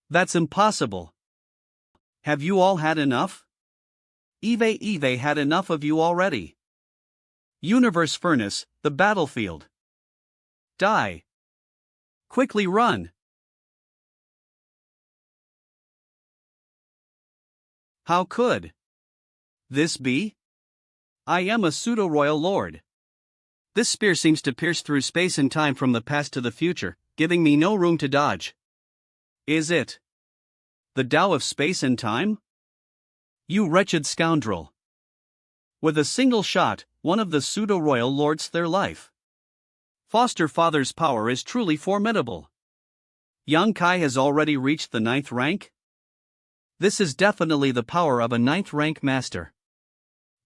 That's impossible. Have you all had enough? Eve had enough of you already. Universe Furnace, the battlefield. Die. Quickly run. How could this be? I am a pseudo-royal lord. This spear seems to pierce through space and time from the past to the future, giving me no room to dodge. Is it the Tao of space and time? You wretched scoundrel. With a single shot, one of the pseudo-royal lords their life. Foster father's power is truly formidable. Yang Kai has already reached the 9th rank? This is definitely the power of a 9th rank master.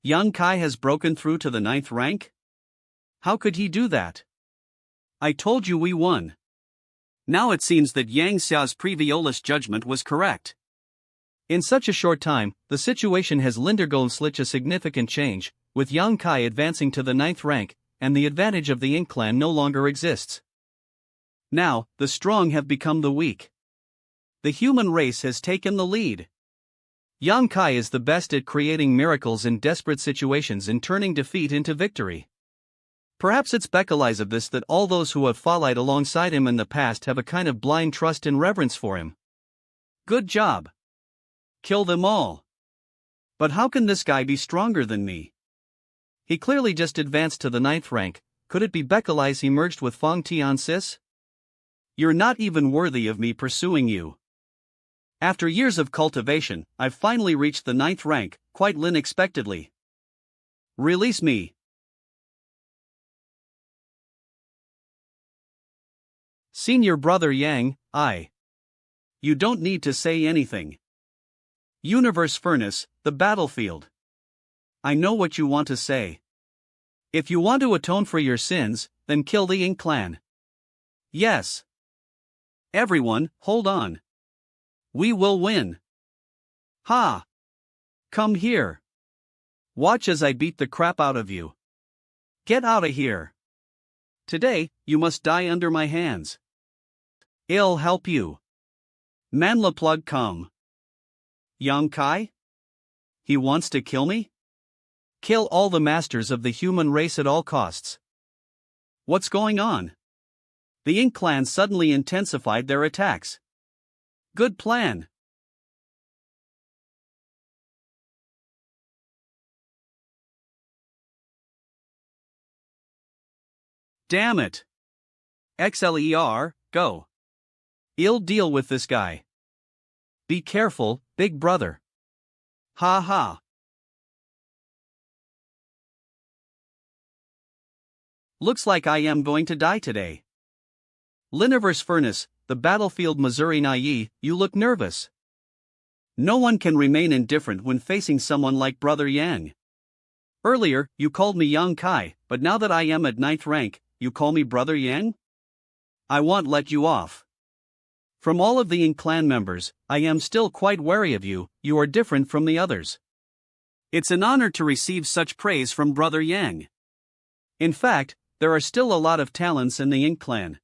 Yang Kai has broken through to the 9th rank? How could he do that? I told you we won. Now it seems that Yang Xiao's previous judgment was correct. In such a short time, the situation has undergone such a significant change, with Yang Kai advancing to the 9th rank, and the advantage of the Ink clan no longer exists. Now, the strong have become the weak. The human race has taken the lead. Yang Kai is the best at creating miracles in desperate situations and turning defeat into victory. Perhaps it's because of this that all those who have followed alongside him in the past have a kind of blind trust and reverence for him. Good job. Kill them all. But how can this guy be stronger than me? He clearly just advanced to the 9th rank. Could it be because he merged with Fong Tiancis? You're not even worthy of me pursuing you. After years of cultivation, I've finally reached the 9th rank, quite unexpectedly. Release me. Senior brother Yang, You don't need to say anything. Universe Furnace, the battlefield. I know what you want to say. If you want to atone for your sins, then kill the Ink clan. Yes. Everyone, hold on. We will win. Ha! Come here. Watch as I beat the crap out of you. Get out of here. Today, you must die under my hands. I'll help you. Manla plug come. Yang Kai? He wants to kill me? Kill all the masters of the human race at all costs. What's going on? The Ink clan suddenly intensified their attacks. Good plan. Damn it. XLER, go. I'll deal with this guy. Be careful, big brother. Ha ha. Looks like I am going to die today. Liniverse Furnace, the battlefield Missouri Monayi, you look nervous. No one can remain indifferent when facing someone like Brother Yang. Earlier, you called me Yang Kai, but now that I am at 9th rank, you call me Brother Yang? I won't let you off. From all of the Ink clan members, I am still quite wary of you. You are different from the others. It's an honor to receive such praise from Brother Yang. In fact, there are still a lot of talents in the Ink clan.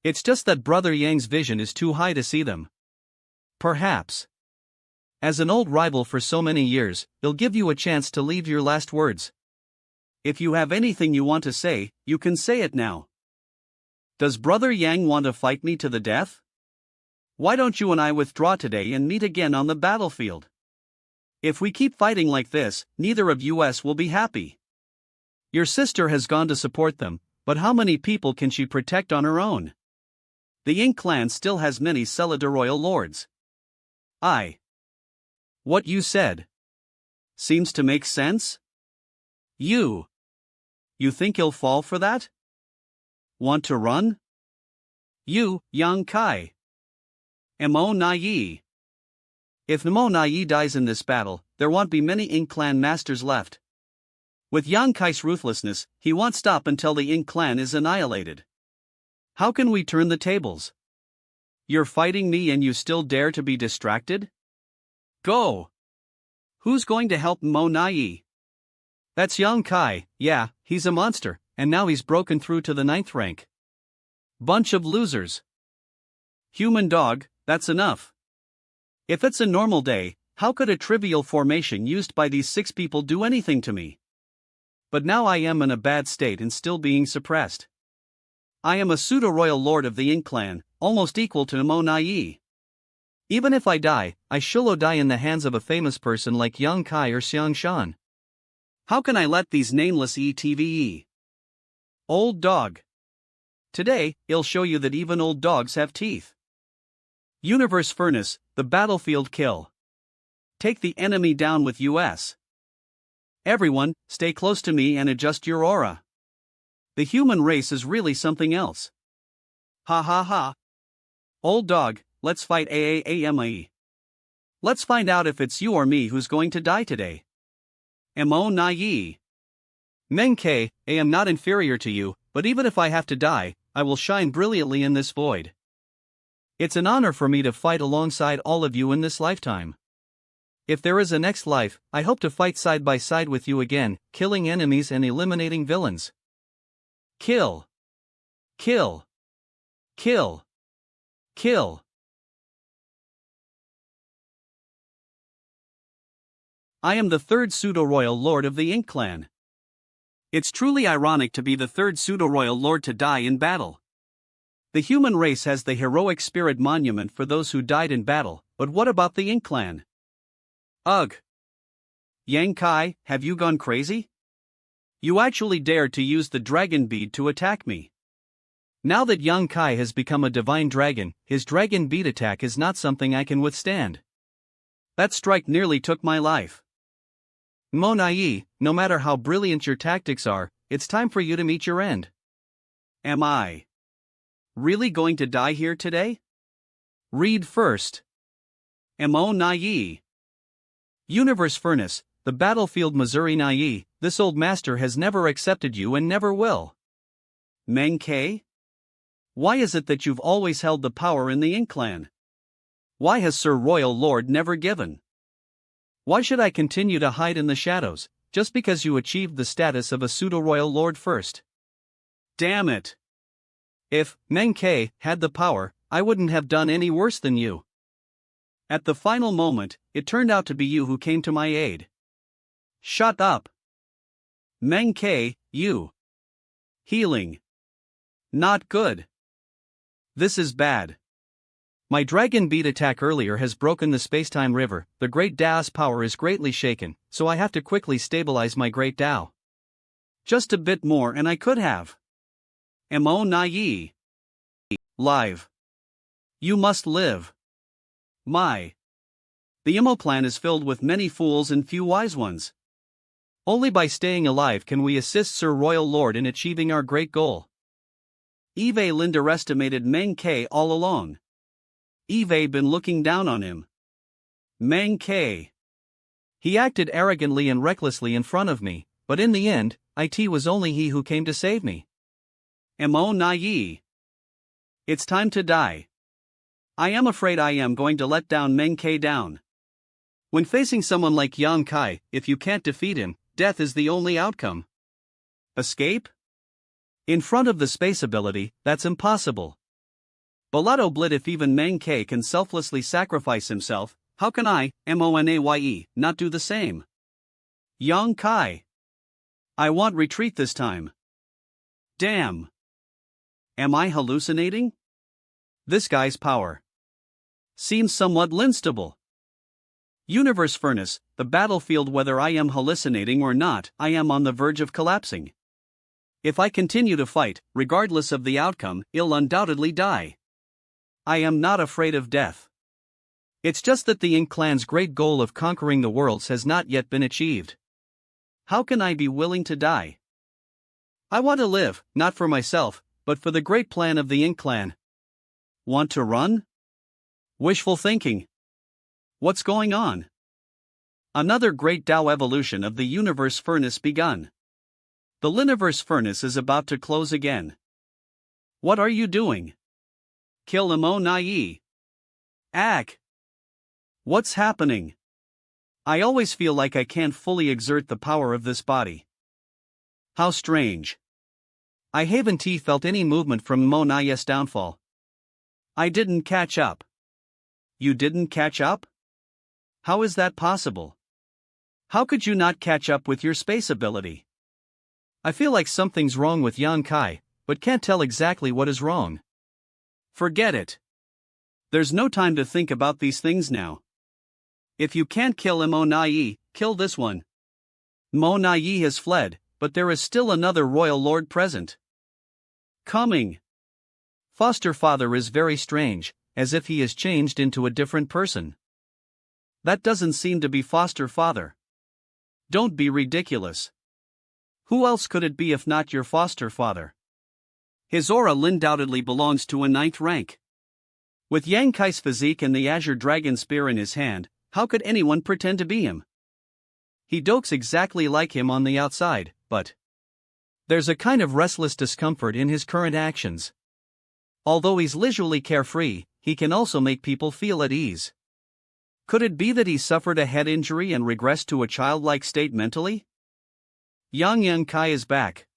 It's just that Brother Yang's vision is too high to see them. Perhaps. As an old rival for so many years, he'll give you a chance to leave your last words. If you have anything you want to say, you can say it now. Does Brother Yang want to fight me to the death? Why don't you and I withdraw today and meet again on the battlefield? If we keep fighting like this, neither of us will be happy. Your sister has gone to support them, but how many people can she protect on her own? The Ink clan still has many Celida royal lords. What you said seems to make sense? You think he'll fall for that? Want to run? You, Yang Kai. Monayi. If Monayi dies in this battle, there won't be many Ink clan masters left. With Yang Kai's ruthlessness, he won't stop until the Ink clan is annihilated. How can we turn the tables? You're fighting me and you still dare to be distracted? Go! Who's going to help Monayi? That's Yang Kai, yeah, he's a monster, and now he's broken through to the 9th rank. Bunch of losers. Human dog, that's enough. If it's a normal day, how could a trivial formation used by these 6 people do anything to me? But now I am in a bad state and still being suppressed. I am a pseudo-royal lord of the Ink clan, almost equal to Monayi. Even if I die, I shall die in the hands of a famous person like Yang Kai or Xiang Shan. How can I let these nameless ETVE? Old dog. Today, I'll show you that even old dogs have teeth. Universe Furnace, the battlefield kill. Take the enemy down with US. Everyone, stay close to me and adjust your aura. The human race is really something else. Ha ha ha. Old dog, let's fight AAAME. Let's find out if it's you or me who's going to die today. Monayi. Menkei, I am not inferior to you, but even if I have to die, I will shine brilliantly in this void. It's an honor for me to fight alongside all of you in this lifetime. If there is a next life, I hope to fight side by side with you again, killing enemies and eliminating villains. Kill. Kill. Kill. Kill. I am the 3rd pseudo-royal lord of the Ink clan. It's truly ironic to be the 3rd pseudo-royal lord to die in battle. The human race has the heroic spirit monument for those who died in battle, but what about the Ink clan? Ugh. Yang Kai, have you gone crazy? You actually dared to use the dragon bead to attack me. Now that Yang Kai has become a divine dragon, his dragon bead attack is not something I can withstand. That strike nearly took my life. Monayi, no matter how brilliant your tactics are, it's time for you to meet your end. Am I really going to die here today? Read first. Monayi. Universe Furnace, the battlefield Missouri Nayi, this old master has never accepted you and never will. Menkei? Why is it that you've always held the power in the Ink clan? Why has Sir Royal Lord never given? Why should I continue to hide in the shadows, just because you achieved the status of a pseudo-royal lord first? Damn it! If Menkei had the power, I wouldn't have done any worse than you. At the final moment, it turned out to be you who came to my aid. Shut up! Menkei, you. Healing. Not good. This is bad. My dragon bead attack earlier has broken the spacetime river, the great Dao's power is greatly shaken, so I have to quickly stabilize my great Dao. Just a bit more and I could have. Monayi. Live. You must live. My. The Imo plan is filled with many fools and few wise ones. Only by staying alive can we assist Sir Royal Lord in achieving our great goal. Eve underestimated Menkei all along. Eve been looking down on him. Menkei. He acted arrogantly and recklessly in front of me, but in the end, it was only he who came to save me. Monayi. It's time to die. I am afraid I am going to let down Menkei down. When facing someone like Yang Kai, if you can't defeat him, death is the only outcome. Escape? In front of the space ability, that's impossible. Balato blit, if even Menkei can selflessly sacrifice himself, how can I, Monaye, not do the same? Yang Kai. I want retreat this time. Damn. Am I hallucinating? This guy's power seems somewhat instable. Universe Furnace, the battlefield, whether I am hallucinating or not, I am on the verge of collapsing. If I continue to fight, regardless of the outcome, I'll undoubtedly die. I am not afraid of death. It's just that the Ink clan's great goal of conquering the worlds has not yet been achieved. How can I be willing to die? I want to live, not for myself, but for the great plan of the Ink clan. Want to run? Wishful thinking. What's going on? Another great Tao evolution of the universe furnace begun. The Liniverse furnace is about to close again. What are you doing? Kill Monayi. Ack. What's happening? I always feel like I can't fully exert the power of this body. How strange. I haven't felt any movement from Monayi's downfall. I didn't catch up. You didn't catch up? How is that possible? How could you not catch up with your space ability? I feel like something's wrong with Yang Kai, but can't tell exactly what is wrong. Forget it. There's no time to think about these things now. If you can't kill Monayi, kill this one. Monayi has fled, but there is still another royal lord present. Coming. Foster father is very strange, as if he has changed into a different person. That doesn't seem to be foster father. Don't be ridiculous. Who else could it be if not your foster father? His aura undoubtedly belongs to a 9th rank. With Yang Kai's physique and the Azure Dragon Spear in his hand, how could anyone pretend to be him? He looks exactly like him on the outside, but there's a kind of restless discomfort in his current actions. Although he's leisurely carefree, he can also make people feel at ease. Could it be that he suffered a head injury and regressed to a childlike state mentally? Yang Kai is back.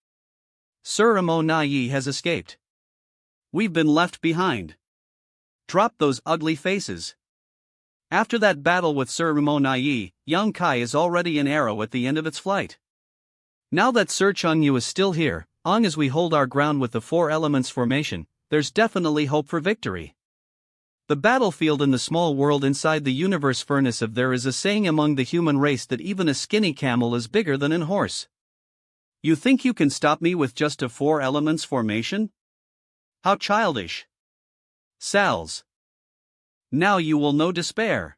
Sir Monayi has escaped. We've been left behind. Drop those ugly faces. After that battle with Sir Monayi, Yang Kai is already an arrow at the end of its flight. Now that Sir Changyu is still here, long as we hold our ground with the 4 elements formation, there's definitely hope for victory. The battlefield in the small world inside the universe furnace of there is a saying among the human race that even a skinny camel is bigger than a horse. You think you can stop me with just a 4 elements formation? How childish. Sal's. Now you will know despair.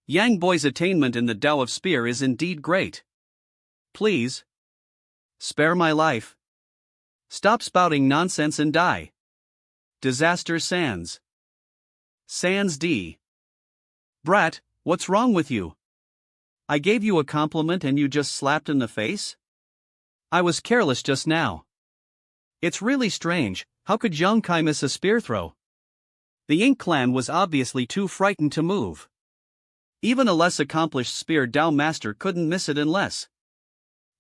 Yang Boy's attainment in the Tao of Spear is indeed great. Please. Spare my life. Stop spouting nonsense and die. Disaster Sans. Sans D. Brat, what's wrong with you? I gave you a compliment and you just slapped in the face? I was careless just now. It's really strange, how could Yang Kai miss a spear throw? The Ink clan was obviously too frightened to move. Even a less accomplished spear Tao master couldn't miss it unless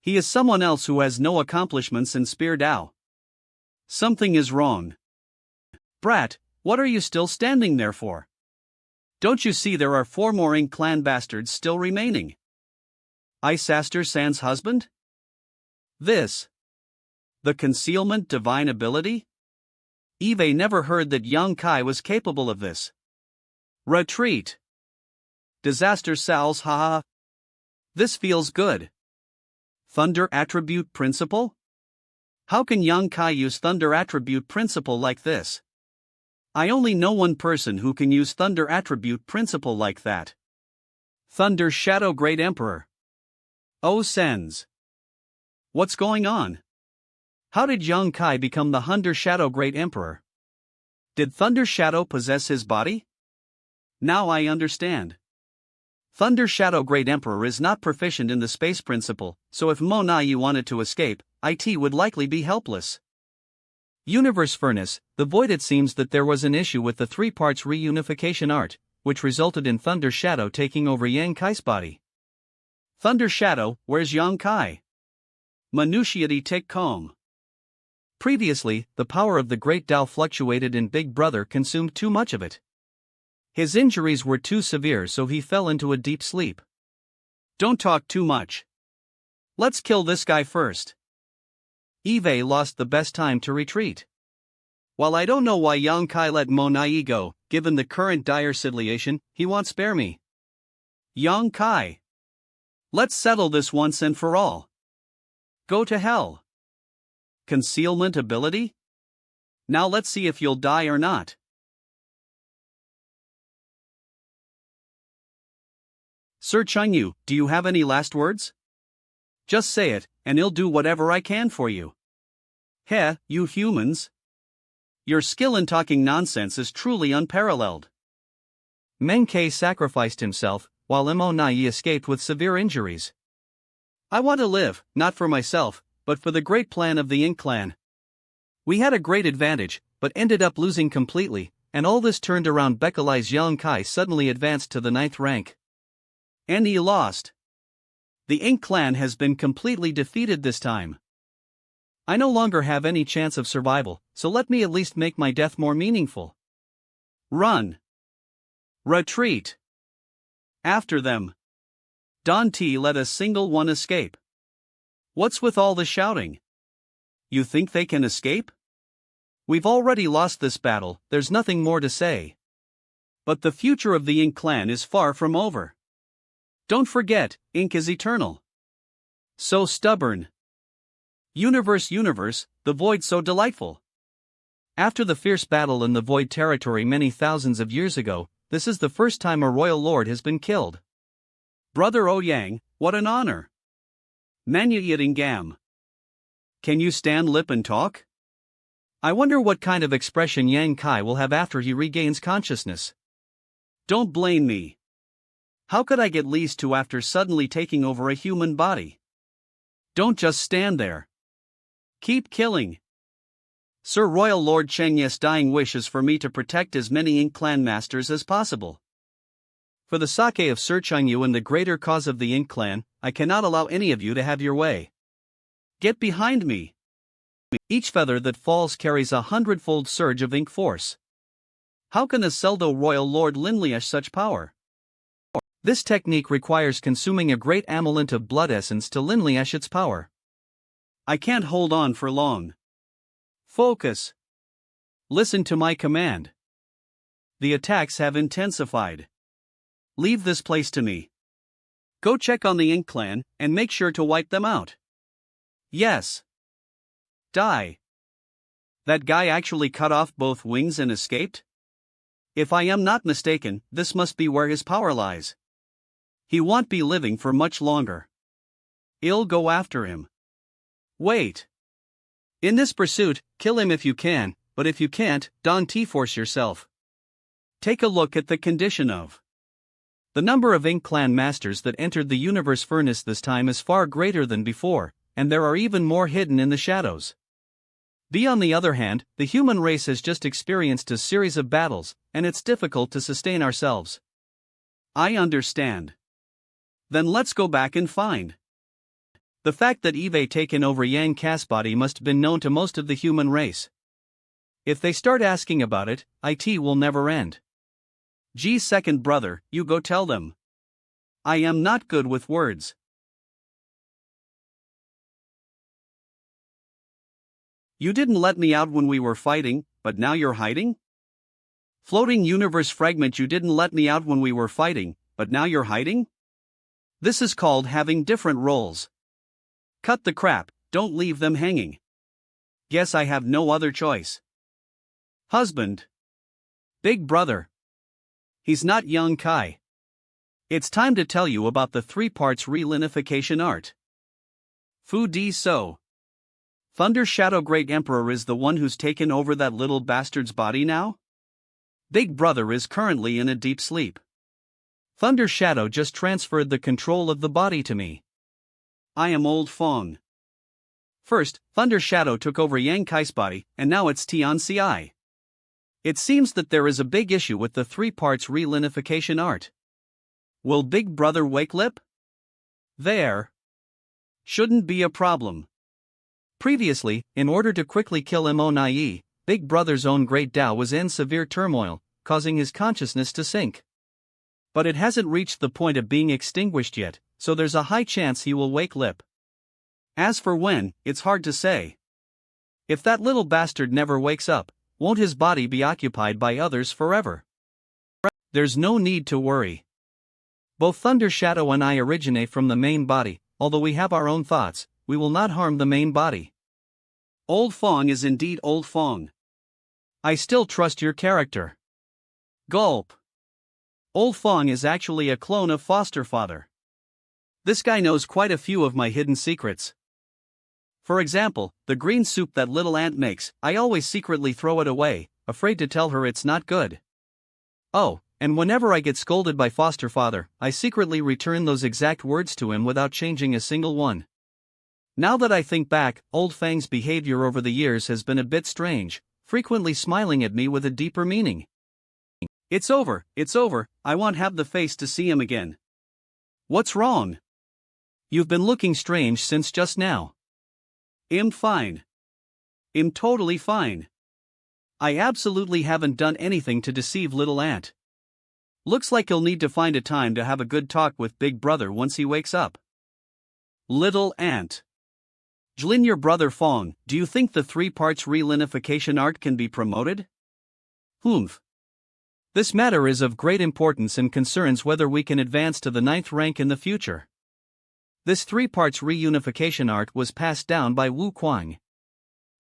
he is someone else who has no accomplishments in spear Tao. Something is wrong. Brat, what are you still standing there for? Don't you see there are 4 more Ink clan bastards still remaining? Isaster Sans husband? This. The concealment divine ability? Eve never heard that Yang Kai was capable of this. Retreat. Disaster Sal's haha. This feels good. Thunder attribute principle? How can Yang Kai use thunder attribute principle like this? I only know one person who can use thunder attribute principle like that. Thunder Shadow Great Emperor. Oh Sens. What's going on? How did Yang Kai become the Thunder Shadow Great Emperor? Did Thunder Shadow possess his body? Now I understand. Thunder Shadow Great Emperor is not proficient in the space principle, so if Monayi wanted to escape, it would likely be helpless. Universe Furnace, the void. It seems that there was an issue with the 3 parts reunification art, which resulted in Thunder Shadow taking over Yang Kai's body. Thunder Shadow, where's Yang Kai? Minutiae tic com. Previously, the power of the Great Tao fluctuated and Big Brother consumed too much of it. His injuries were too severe, so he fell into a deep sleep. Don't talk too much. Let's kill this guy first. Eve lost the best time to retreat. While I don't know why Yang Kai let Monayi go, given the current dire situation, he won't spare me. Yang Kai. Let's settle this once and for all. Go to hell. Concealment ability? Now let's see if you'll die or not. Sir Changyu, do you have any last words? Just say it, and I'll do whatever I can for you. Heh, you humans. Your skill in talking nonsense is truly unparalleled. Mengke sacrificed himself, while Monayi escaped with severe injuries. I want to live, not for myself, but for the great plan of the Ink clan. We had a great advantage, but ended up losing completely, and all this turned around Beckelai's Yang Kai suddenly advanced to the 9th rank. And he lost. The Ink clan has been completely defeated this time. I no longer have any chance of survival, so let me at least make my death more meaningful. Run. Retreat. After them. Don T let a single one escape. What's with all the shouting? You think they can escape? We've already lost this battle, there's nothing more to say. But the future of the Ink clan is far from over. Don't forget, Ink is eternal. So stubborn. Universe, the void so delightful. After the fierce battle in the void territory many thousands of years ago, this is the first time a royal lord has been killed. Brother Ouyang, what an honor. Manhwa Gam. Can you stand lip and talk? I wonder what kind of expression Yang Kai will have after he regains consciousness. Don't blame me. How could I get leased to after suddenly taking over a human body? Don't just stand there. Keep killing. Sir Royal Lord Chengyes' dying wish is for me to protect as many Ink clan masters as possible. For the sake of Sir Chengyu and the greater cause of the Ink clan, I cannot allow any of you to have your way. Get behind me. Each feather that falls carries 100-fold surge of Ink force. How can a pseudo Royal Lord unleash such power? This technique requires consuming a great amulet of blood essence to unleash its power. I can't hold on for long. Focus. Listen to my command. The attacks have intensified. Leave this place to me. Go check on the Ink clan, and make sure to wipe them out. Yes. Die. That guy actually cut off both wings and escaped? If I am not mistaken, this must be where his power lies. He won't be living for much longer. I'll go after him. Wait. In this pursuit, kill him if you can, but if you can't, don't force yourself. Take a look at the condition of the number of Ink clan masters that entered the universe furnace this time is far greater than before, and there are even more hidden in the shadows. B. On the other hand, the human race has just experienced a series of battles, and it's difficult to sustain ourselves. I understand. Then let's go back and find. The fact that Eve taken over Yang Kai's body must have been known to most of the human race. If they start asking about it, it will never end. G's second brother, you go tell them. I am not good with words. You didn't let me out when we were fighting, but now you're hiding? Floating universe fragment, you didn't let me out when we were fighting, but now you're hiding? This is called having different roles. Cut the crap, don't leave them hanging. Guess I have no other choice. Husband. Big brother. He's not young Kai. It's time to tell you about the 3 parts relinification art. Fu Di So. Thunder Shadow Great Emperor is the one who's taken over that little bastard's body now? Big brother is currently in a deep sleep. Thunder Shadow just transferred the control of the body to me. I am Old Fong. First, Thunder Shadow took over Yang Kai's body, and now it's Tian Ci. It seems that there is a big issue with the 3 parts relinification art. Will Big Brother wake lip? There. Shouldn't be a problem. Previously, in order to quickly kill Monayi, Big Brother's own Great Tao was in severe turmoil, causing his consciousness to sink. But it hasn't reached the point of being extinguished yet, so there's a high chance he will wake lip. As for when, it's hard to say. If that little bastard never wakes up, won't his body be occupied by others forever? There's no need to worry. Both Thunder Shadow and I originate from the main body, although we have our own thoughts, we will not harm the main body. Old Fong is indeed Old Fong. I still trust your character. Gulp. Old Fong is actually a clone of Foster Father. This guy knows quite a few of my hidden secrets. For example, the green soup that little ant makes, I always secretly throw it away, afraid to tell her it's not good. Oh, and whenever I get scolded by foster father, I secretly return those exact words to him without changing a single one. Now that I think back, Old Fang's behavior over the years has been a bit strange, frequently smiling at me with a deeper meaning. It's over, I won't have the face to see him again. What's wrong? You've been looking strange since just now. I'm fine. I'm totally fine. I absolutely haven't done anything to deceive little ant. Looks like you'll need to find a time to have a good talk with Big Brother once he wakes up. Little ant. Jlin, your brother Fong, do you think the 3 parts relinification art can be promoted? Humph. This matter is of great importance and concerns whether we can advance to the 9th rank in the future. This 3 parts reunification art was passed down by Wu Kuang.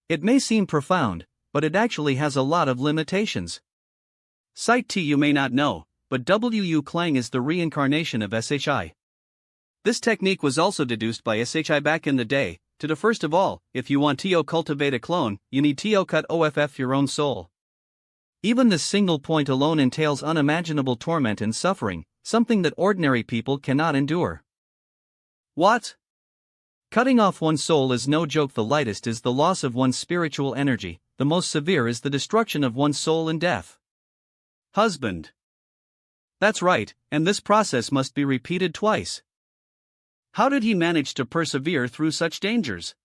It may seem profound, but it actually has a lot of limitations. Sight T, you may not know, but Wu Klang is the reincarnation of SHI. This technique was also deduced by SHI back in the day. To first of all, if you want to cultivate a clone, you need to cut off your own soul. Even this single point alone entails unimaginable torment and suffering, something that ordinary people cannot endure. What? Cutting off one's soul is no joke. The lightest is the loss of one's spiritual energy, the most severe is the destruction of one's soul in death. Husband. That's right, and this process must be repeated twice. How did he manage to persevere through such dangers?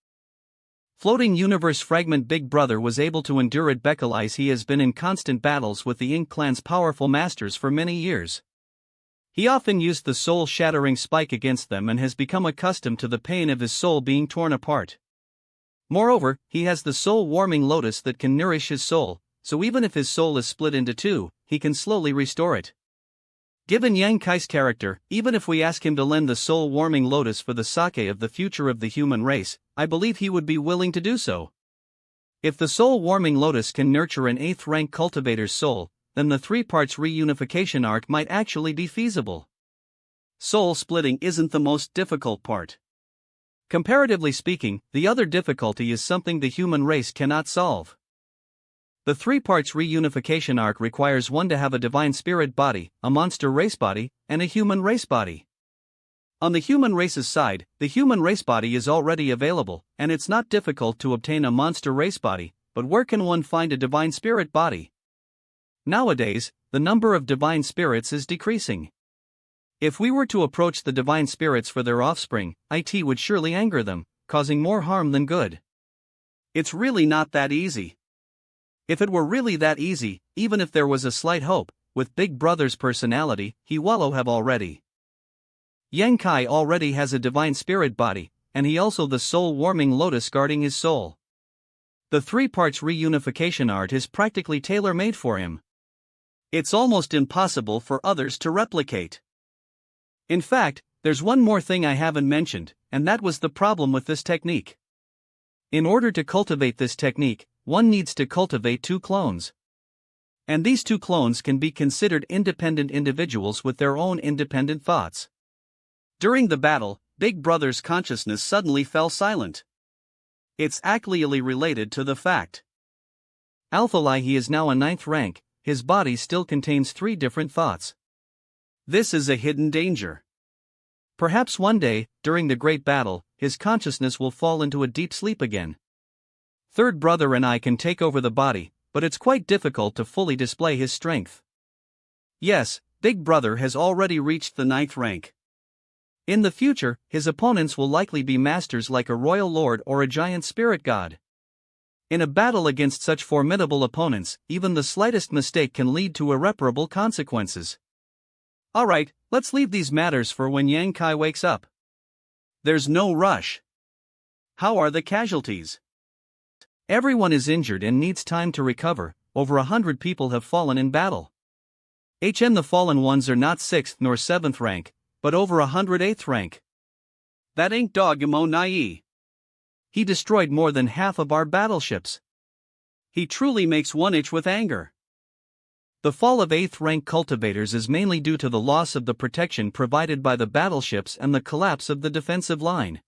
Floating universe fragment Big Brother was able to endure it. Beckons, he has been in constant battles with the Ink clan's powerful masters for many years. He often used the soul-shattering spike against them and has become accustomed to the pain of his soul being torn apart. Moreover, he has the soul-warming lotus that can nourish his soul, so even if his soul is split into 2, he can slowly restore it. Given Yang Kai's character, even if we ask him to lend the soul-warming lotus for the sake of the future of the human race, I believe he would be willing to do so. If the soul-warming lotus can nurture an 8th rank cultivator's soul, then the 3 parts reunification art might actually be feasible. Soul splitting isn't the most difficult part. Comparatively speaking, the other difficulty is something the human race cannot solve. The 3 parts reunification arc requires one to have a divine spirit body, a monster race body, and a human race body. On the human race's side, the human race body is already available, and it's not difficult to obtain a monster race body, but where can one find a divine spirit body? Nowadays, the number of divine spirits is decreasing. If we were to approach the divine spirits for their offspring, it would surely anger them, causing more harm than good. It's really not that easy. If it were really that easy, even if there was a slight hope, with Big Brother's personality, he wallow have already. Yang Kai already has a divine spirit body, and he also the soul-warming lotus guarding his soul. The 3 parts reunification art is practically tailor-made for him. It's almost impossible for others to replicate. In fact, there's one more thing I haven't mentioned, and that was the problem with this technique. In order to cultivate this technique, one needs to cultivate 2 clones. And these 2 clones can be considered independent individuals with their own independent thoughts. During the battle, Big Brother's consciousness suddenly fell silent. It's actually related to the fact. Alpha he is now a 9th rank, his body still contains 3 different thoughts. This is a hidden danger. Perhaps one day, during the great battle, his consciousness will fall into a deep sleep again. 3rd Brother and I can take over the body, but it's quite difficult to fully display his strength. Yes, Big Brother has already reached the 9th rank. In the future, his opponents will likely be masters like a royal lord or a giant spirit god. In a battle against such formidable opponents, even the slightest mistake can lead to irreparable consequences. Alright, let's leave these matters for when Yang Kai wakes up. There's no rush. How are the casualties? Everyone is injured and needs time to recover. Over 100 people have fallen in battle. The fallen ones are not 6th nor 7th rank, but over 108th rank. That ink dog Monayi. He destroyed more than half of our battleships. He truly makes one itch with anger. The fall of 8th rank cultivators is mainly due to the loss of the protection provided by the battleships and the collapse of the defensive line.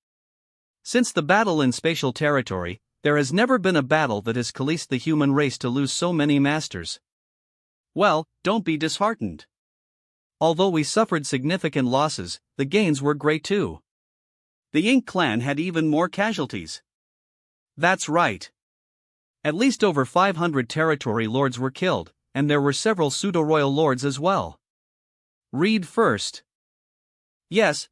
Since the battle in spatial territory, there has never been a battle that has coalesced the human race to lose so many masters. Well, don't be disheartened. Although we suffered significant losses, the gains were great too. The Ink clan had even more casualties. That's right. At least over 500 territory lords were killed, and there were several pseudo-royal lords as well. Read first. Yes.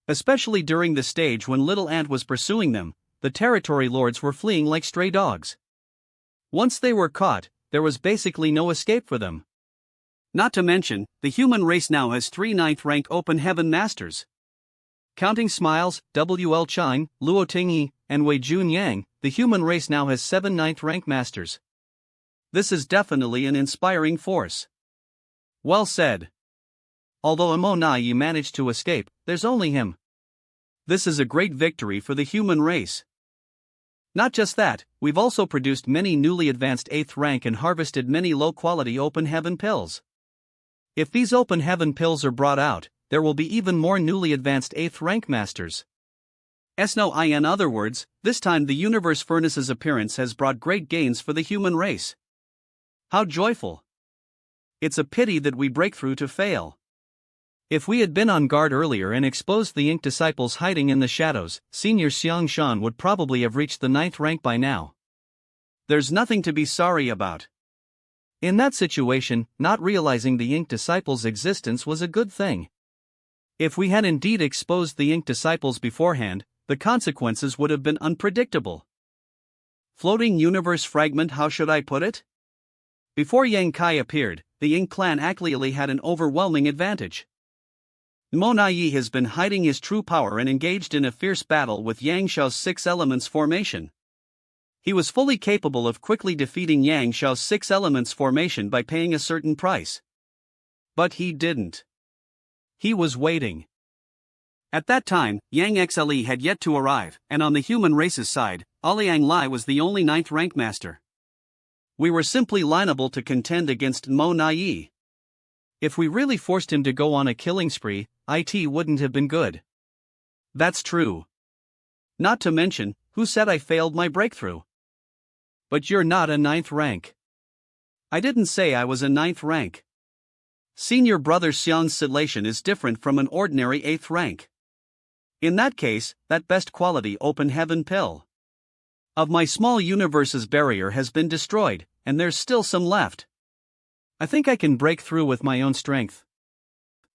Especially during the stage when Little Ant was pursuing them, the territory lords were fleeing like stray dogs. Once they were caught, there was basically no escape for them. Not to mention, the human race now has 3 9th-rank open heaven masters. Counting Smiles, W.L. Chine, Luo Tingyi, and Wei Jun Yang, the human race now has 7 9th-rank masters. This is definitely an inspiring force. Well said. Although a Monayi managed to escape, there's only him. This is a great victory for the human race. Not just that, we've also produced many newly advanced 8th rank and harvested many low-quality open heaven pills. If these open heaven pills are brought out, there will be even more newly advanced 8th rank masters. In other words, this time the universe furnace's appearance has brought great gains for the human race. How joyful! It's a pity that we break through to fail. If we had been on guard earlier and exposed the Ink disciples hiding in the shadows, Senior Xiang Shan would probably have reached the 9th rank by now. There's nothing to be sorry about. In that situation, not realizing the Ink disciples' existence was a good thing. If we had indeed exposed the Ink disciples beforehand, the consequences would have been unpredictable. Floating universe fragment, how should I put it? Before Yang Kai appeared, the Ink clan actually had an overwhelming advantage. Monayi has been hiding his true power and engaged in a fierce battle with Yang Shao's 6 elements formation. He was fully capable of quickly defeating Yang Shao's 6 elements formation by paying a certain price. But he didn't. He was waiting. At that time, Yang XLE had yet to arrive, and on the human race's side, Aliang Lai was the only 9th rank master. We were simply liable to contend against Monayi. If we really forced him to go on a killing spree, it wouldn't have been good. That's true. Not to mention, who said I failed my breakthrough? But you're not a 9th rank. I didn't say I was a 9th rank. Senior brother Xiang's Escalation is different from an ordinary 8th rank. In that case, that best quality open heaven pill of my small universe's barrier has been destroyed, and there's still some left. I think I can break through with my own strength.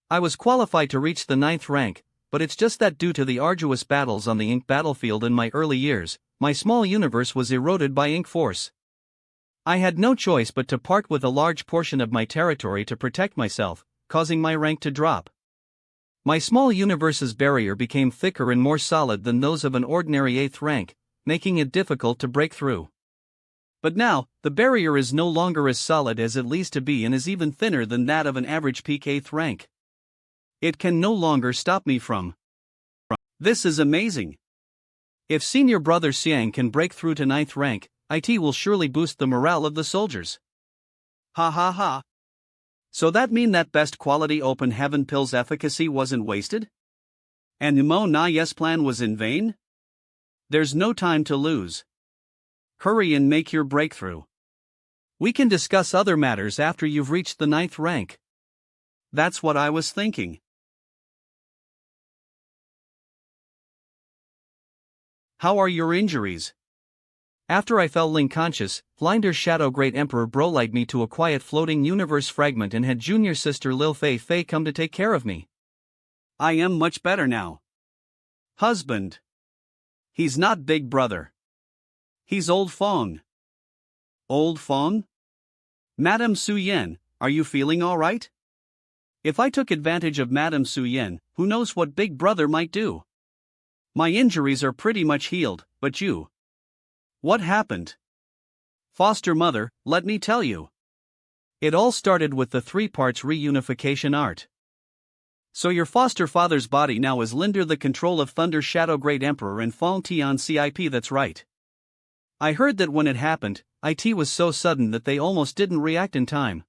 I was qualified to reach the 9th rank, but it's just that due to the arduous battles on the Ink battlefield in my early years, my small universe was eroded by Ink force. I had no choice but to part with a large portion of my territory to protect myself, causing my rank to drop. My small universe's barrier became thicker and more solid than those of an ordinary 8th rank, making it difficult to break through. But now, the barrier is no longer as solid as it used to be and is even thinner than that of an average peak 8th rank. It can no longer stop me from. This is amazing. If Senior Brother Xiang can break through to 9th rank, it will surely boost the morale of the soldiers. Ha ha ha. So that mean that best quality open heaven pill's efficacy wasn't wasted? And Monayi's plan was in vain? There's no time to lose. Hurry and make your breakthrough. We can discuss other matters after you've reached the 9th rank. That's what I was thinking. How are your injuries? After I fell unconscious, Flinder's Shadow Great Emperor brolied me to a quiet floating universe fragment and had junior sister Lil Fei come to take care of me. I am much better now. Husband. He's not big brother. He's Old Fong. Old Fong? Madame Su Yen, are you feeling all right? If I took advantage of Madame Su Yen, who knows what big brother might do? My injuries are pretty much healed, but you? What happened? Foster mother, let me tell you. It all started with the 3 parts reunification art. So your foster father's body now is under the control of Thunder's Shadow Great Emperor and Fong Tian CIP, that's right. I heard that when it happened, it was so sudden that they almost didn't react in time.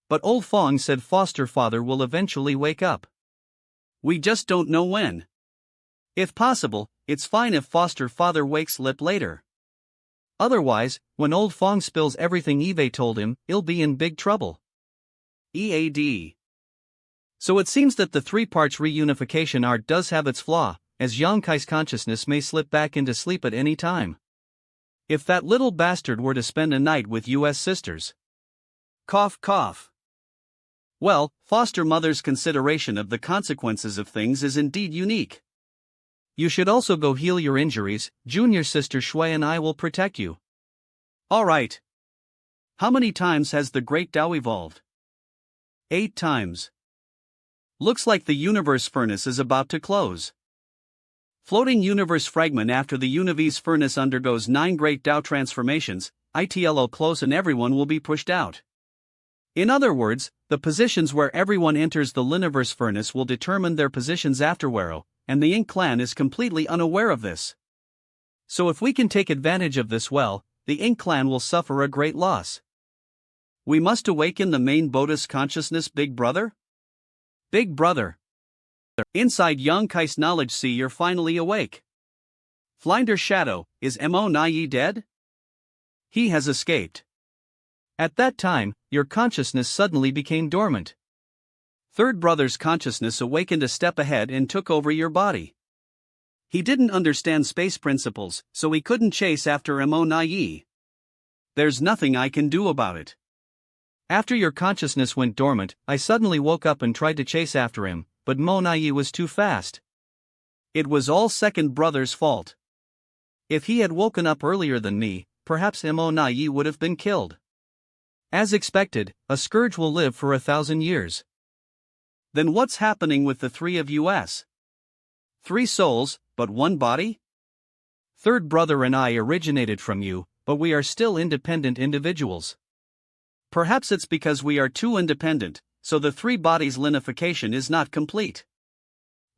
But Old Fong said foster father will eventually wake up. We just don't know when. If possible, it's fine if foster father wakes lip later. Otherwise, when old Fong spills everything Eve told him, he'll be in big trouble. EAD. So it seems that the three parts reunification art does have its flaw, as Yonkai's consciousness may slip back into sleep at any time. If that little bastard were to spend a night with US sisters. Cough cough. Well, foster mother's consideration of the consequences of things is indeed unique. You should also go heal your injuries. Junior sister Shui and I will protect you. Alright. How many times has the Great Tao evolved? 8 times. Looks like the universe furnace is about to close. Floating universe fragment. After the universe furnace undergoes 9 Great Tao transformations, it'll close and everyone will be pushed out. In other words, the positions where everyone enters the Liniverse furnace will determine their positions afterward, and the Ink clan is completely unaware of this. So if we can take advantage of this well, the Ink clan will suffer a great loss. We must awaken the main Bodhi's consciousness. Big brother? Big brother. Inside Yonkai's knowledge sea you're finally awake. Flinder Shadow, is Monayi dead? He has escaped. At that time, your consciousness suddenly became dormant. Third brother's consciousness awakened a step ahead and took over your body. He didn't understand space principles, so he couldn't chase after Monayi. There's nothing I can do about it. After your consciousness went dormant, I suddenly woke up and tried to chase after him, but Monayi was too fast. It was all second brother's fault. If he had woken up earlier than me, perhaps Monayi would have been killed. As expected, a scourge will live for 1,000 years. Then what's happening with the three of us? 3 souls, but 1 body? Third brother and I originated from you, but we are still independent individuals. Perhaps it's because we are too independent, so the 3 bodies linification is not complete.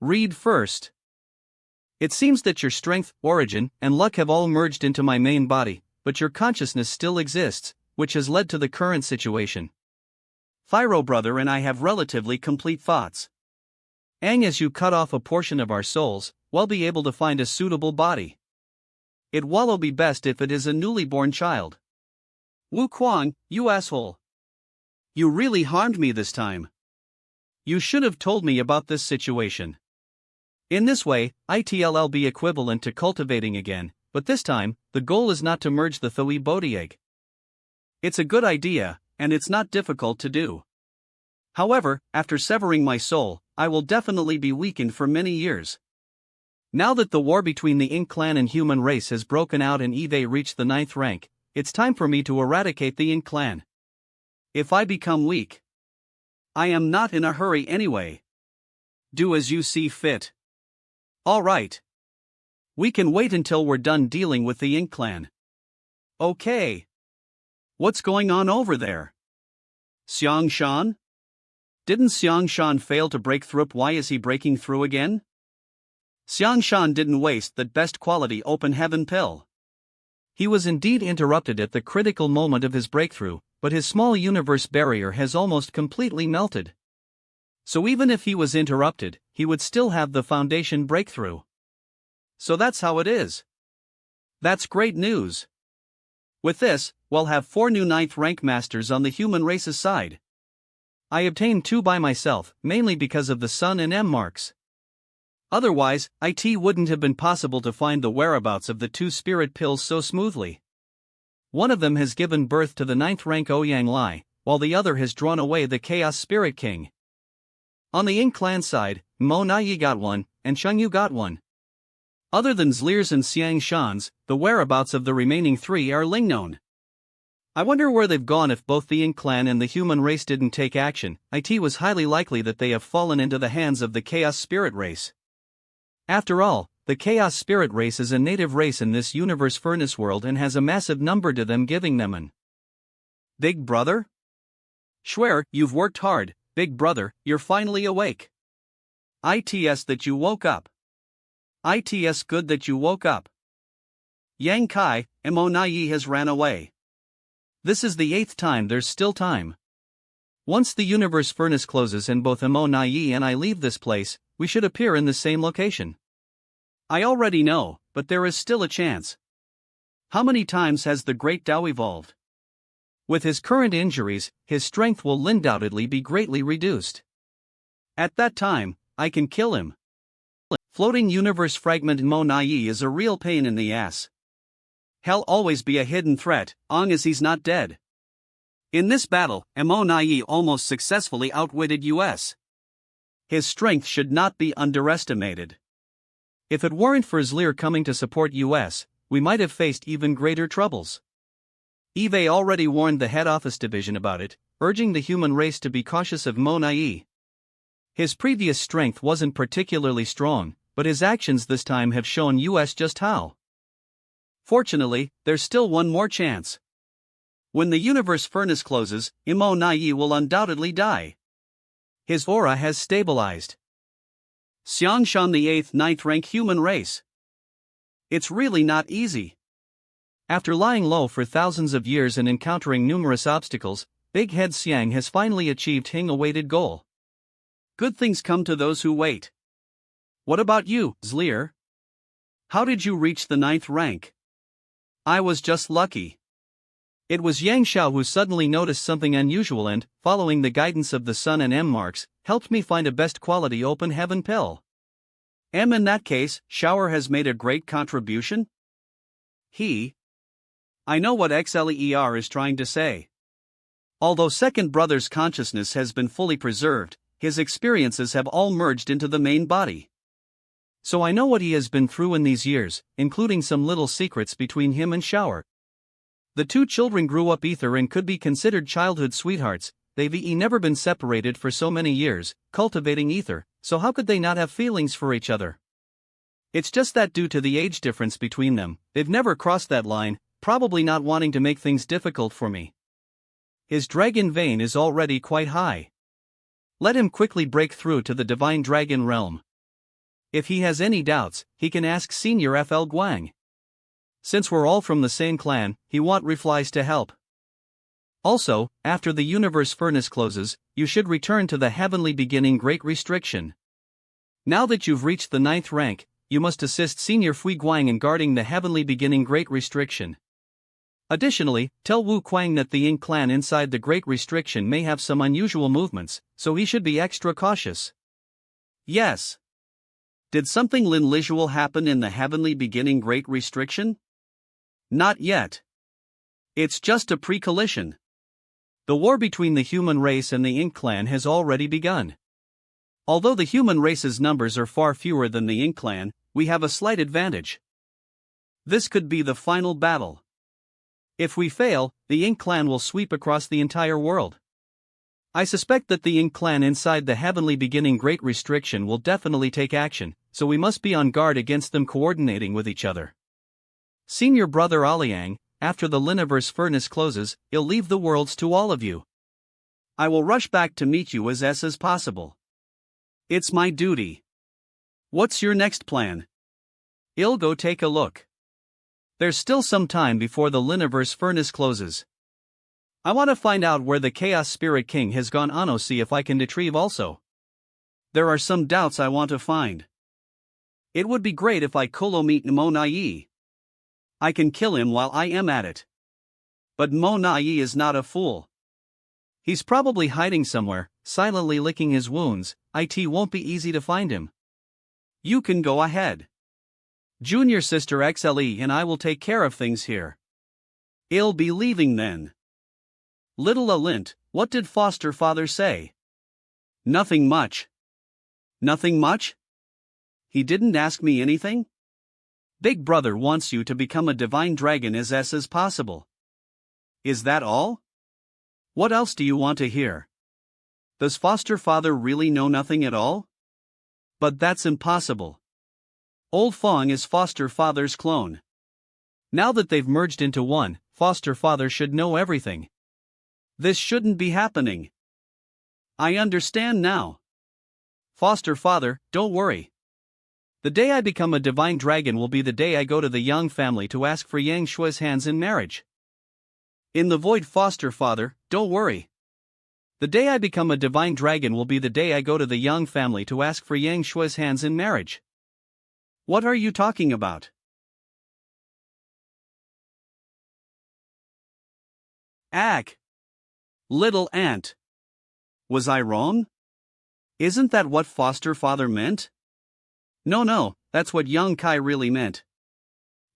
Read first. It seems that your strength, origin, and luck have all merged into my main body, but your consciousness still exists, which has led to the current situation. Thyro brother and I have relatively complete thoughts. As you cut off a portion of our souls, we'll be able to find a suitable body. It will be best if it is a newly born child. Wu Kuang, you asshole. You really harmed me this time. You should have told me about this situation. In this way, it'll be equivalent to cultivating again, but this time, the goal is not to merge the Thui Bodhi egg. It's a good idea, and it's not difficult to do. However, after severing my soul, I will definitely be weakened for many years. Now that the war between the Ink clan and human race has broken out and Eve reached the 9th rank, it's time for me to eradicate the Ink clan. If I become weak, I am not in a hurry anyway. Do as you see fit. Alright. We can wait until we're done dealing with the Ink clan. Okay. What's going on over there? Xiang Shan? Didn't Xiang Shan fail to break through? Why is he breaking through again? Xiang Shan didn't waste that best quality open heaven pill. He was indeed interrupted at the critical moment of his breakthrough, but his small universe barrier has almost completely melted. So even if he was interrupted, he would still have the foundation breakthrough. So that's how it is. That's great news. With this, we'll have 4 new 9th rank masters on the human race's side. I obtained 2 by myself, mainly because of the Sun and M marks. Otherwise, it wouldn't have been possible to find the whereabouts of the 2 spirit pills so smoothly. One of them has given birth to the 9th rank Ouyang Lai, while the other has drawn away the Chaos Spirit King. On the Ink clan side, Monayi got 1, and Shengyu got 1. Other than Zlirs and Xiang Shan's, the whereabouts of the remaining 3 are known. I wonder where they've gone. If both the Ink clan and the human race didn't take action, it was highly likely that they have fallen into the hands of the Chaos Spirit race. After all, the Chaos Spirit race is a native race in this universe furnace world and has a massive number to them, giving them an big brother? Schwer, you've worked hard, big brother, you're finally awake. It's that you woke up. It's good that you woke up. Yang Kai, Monayi has ran away. This is the 8th time. There's still time. Once the universe furnace closes and both Monayi and I leave this place, we should appear in the same location. I already know, but there is still a chance. How many times has the great Tao evolved? With his current injuries, his strength will undoubtedly be greatly reduced. At that time, I can kill him. Floating universe fragment Monayi is a real pain in the ass. He'll always be a hidden threat, long as he's not dead. In this battle, Monayi almost successfully outwitted us. His strength should not be underestimated. If it weren't for Zlir coming to support us, we might have faced even greater troubles. Eve already warned the head office division about it, urging the human race to be cautious of Monayi. His previous strength wasn't particularly strong, but his actions this time have shown us just how. Fortunately, there's still one more chance. When the universe furnace closes, Monayi will undoubtedly die. His aura has stabilized. Xiangshan the 8th 9th rank human race. It's really not easy. After lying low for thousands of years and encountering numerous obstacles, Big Head Xiang has finally achieved Hing-awaited goal. Good things come to those who wait. What about you, Zlir? How did you reach the 9th rank? I was just lucky. It was Yang Xiao who suddenly noticed something unusual and, following the guidance of the Sun and M marks, helped me find a best quality open heaven pill. In that case, Shower has made a great contribution? I know what XLER is trying to say. Although Second Brother's consciousness has been fully preserved, his experiences have all merged into the main body. So I know what he has been through in these years, including some little secrets between him and Shower. The two children grew up ether and could be considered childhood sweethearts. They've never been separated for so many years, cultivating ether, so how could they not have feelings for each other? It's just that due to the age difference between them, they've never crossed that line, probably not wanting to make things difficult for me. His dragon vein is already quite high. Let him quickly break through to the divine dragon realm. If he has any doubts, he can ask Senior FL Guang. Since we're all from the same clan, he won't reflies to help. Also, after the universe furnace closes, you should return to the heavenly beginning Great Restriction. Now that you've reached the 9th rank, you must assist Senior Fui Guang in guarding the heavenly beginning Great Restriction. Additionally, tell Wu Kuang that the Ying clan inside the Great Restriction may have some unusual movements, so he should be extra cautious. Yes. Did something unusual happen in the heavenly beginning Great Restriction? Not yet. It's just a pre-collision. The war between the human race and the Ying clan has already begun. Although the human race's numbers are far fewer than the Ying clan, we have a slight advantage. This could be the final battle. If we fail, the Ying clan will sweep across the entire world. I suspect that the Ying clan inside the heavenly beginning Great Restriction will definitely take action, so we must be on guard against them coordinating with each other. Senior Brother Aliang, after the Liniverse furnace closes, he'll leave the worlds to all of you. I will rush back to meet you as possible. It's my duty. What's your next plan? I'll go take a look. There's still some time before the Liniverse furnace closes. I want to find out where the Chaos Spirit King has gone on. See if I can retrieve also. There are some doubts I want to find. It would be great if I could meet Monayi. I can kill him while I am at it. But Monayi is not a fool. He's probably hiding somewhere, silently licking his wounds. It won't be easy to find him. You can go ahead. Junior Sister XLE and I will take care of things here. I'll be leaving then. Little Alint, what did foster father say? Nothing much. Nothing much? He didn't ask me anything? Big brother wants you to become a divine dragon as possible. Is that all? What else do you want to hear? Does foster father really know nothing at all? But that's impossible. Old Fong is foster father's clone. Now that they've merged into one, foster father should know everything. This shouldn't be happening. I understand now. Foster father, don't worry. The day I become a divine dragon will be the day I go to the Yang family to ask for Yang Shui's hands in marriage. In the void, foster father, don't worry. The day I become a divine dragon will be the day I go to the Yang family to ask for Yang Shui's hands in marriage. What are you talking about? Ack! Little ant. Was I wrong? Isn't that what foster father meant? No, that's what young Kai really meant.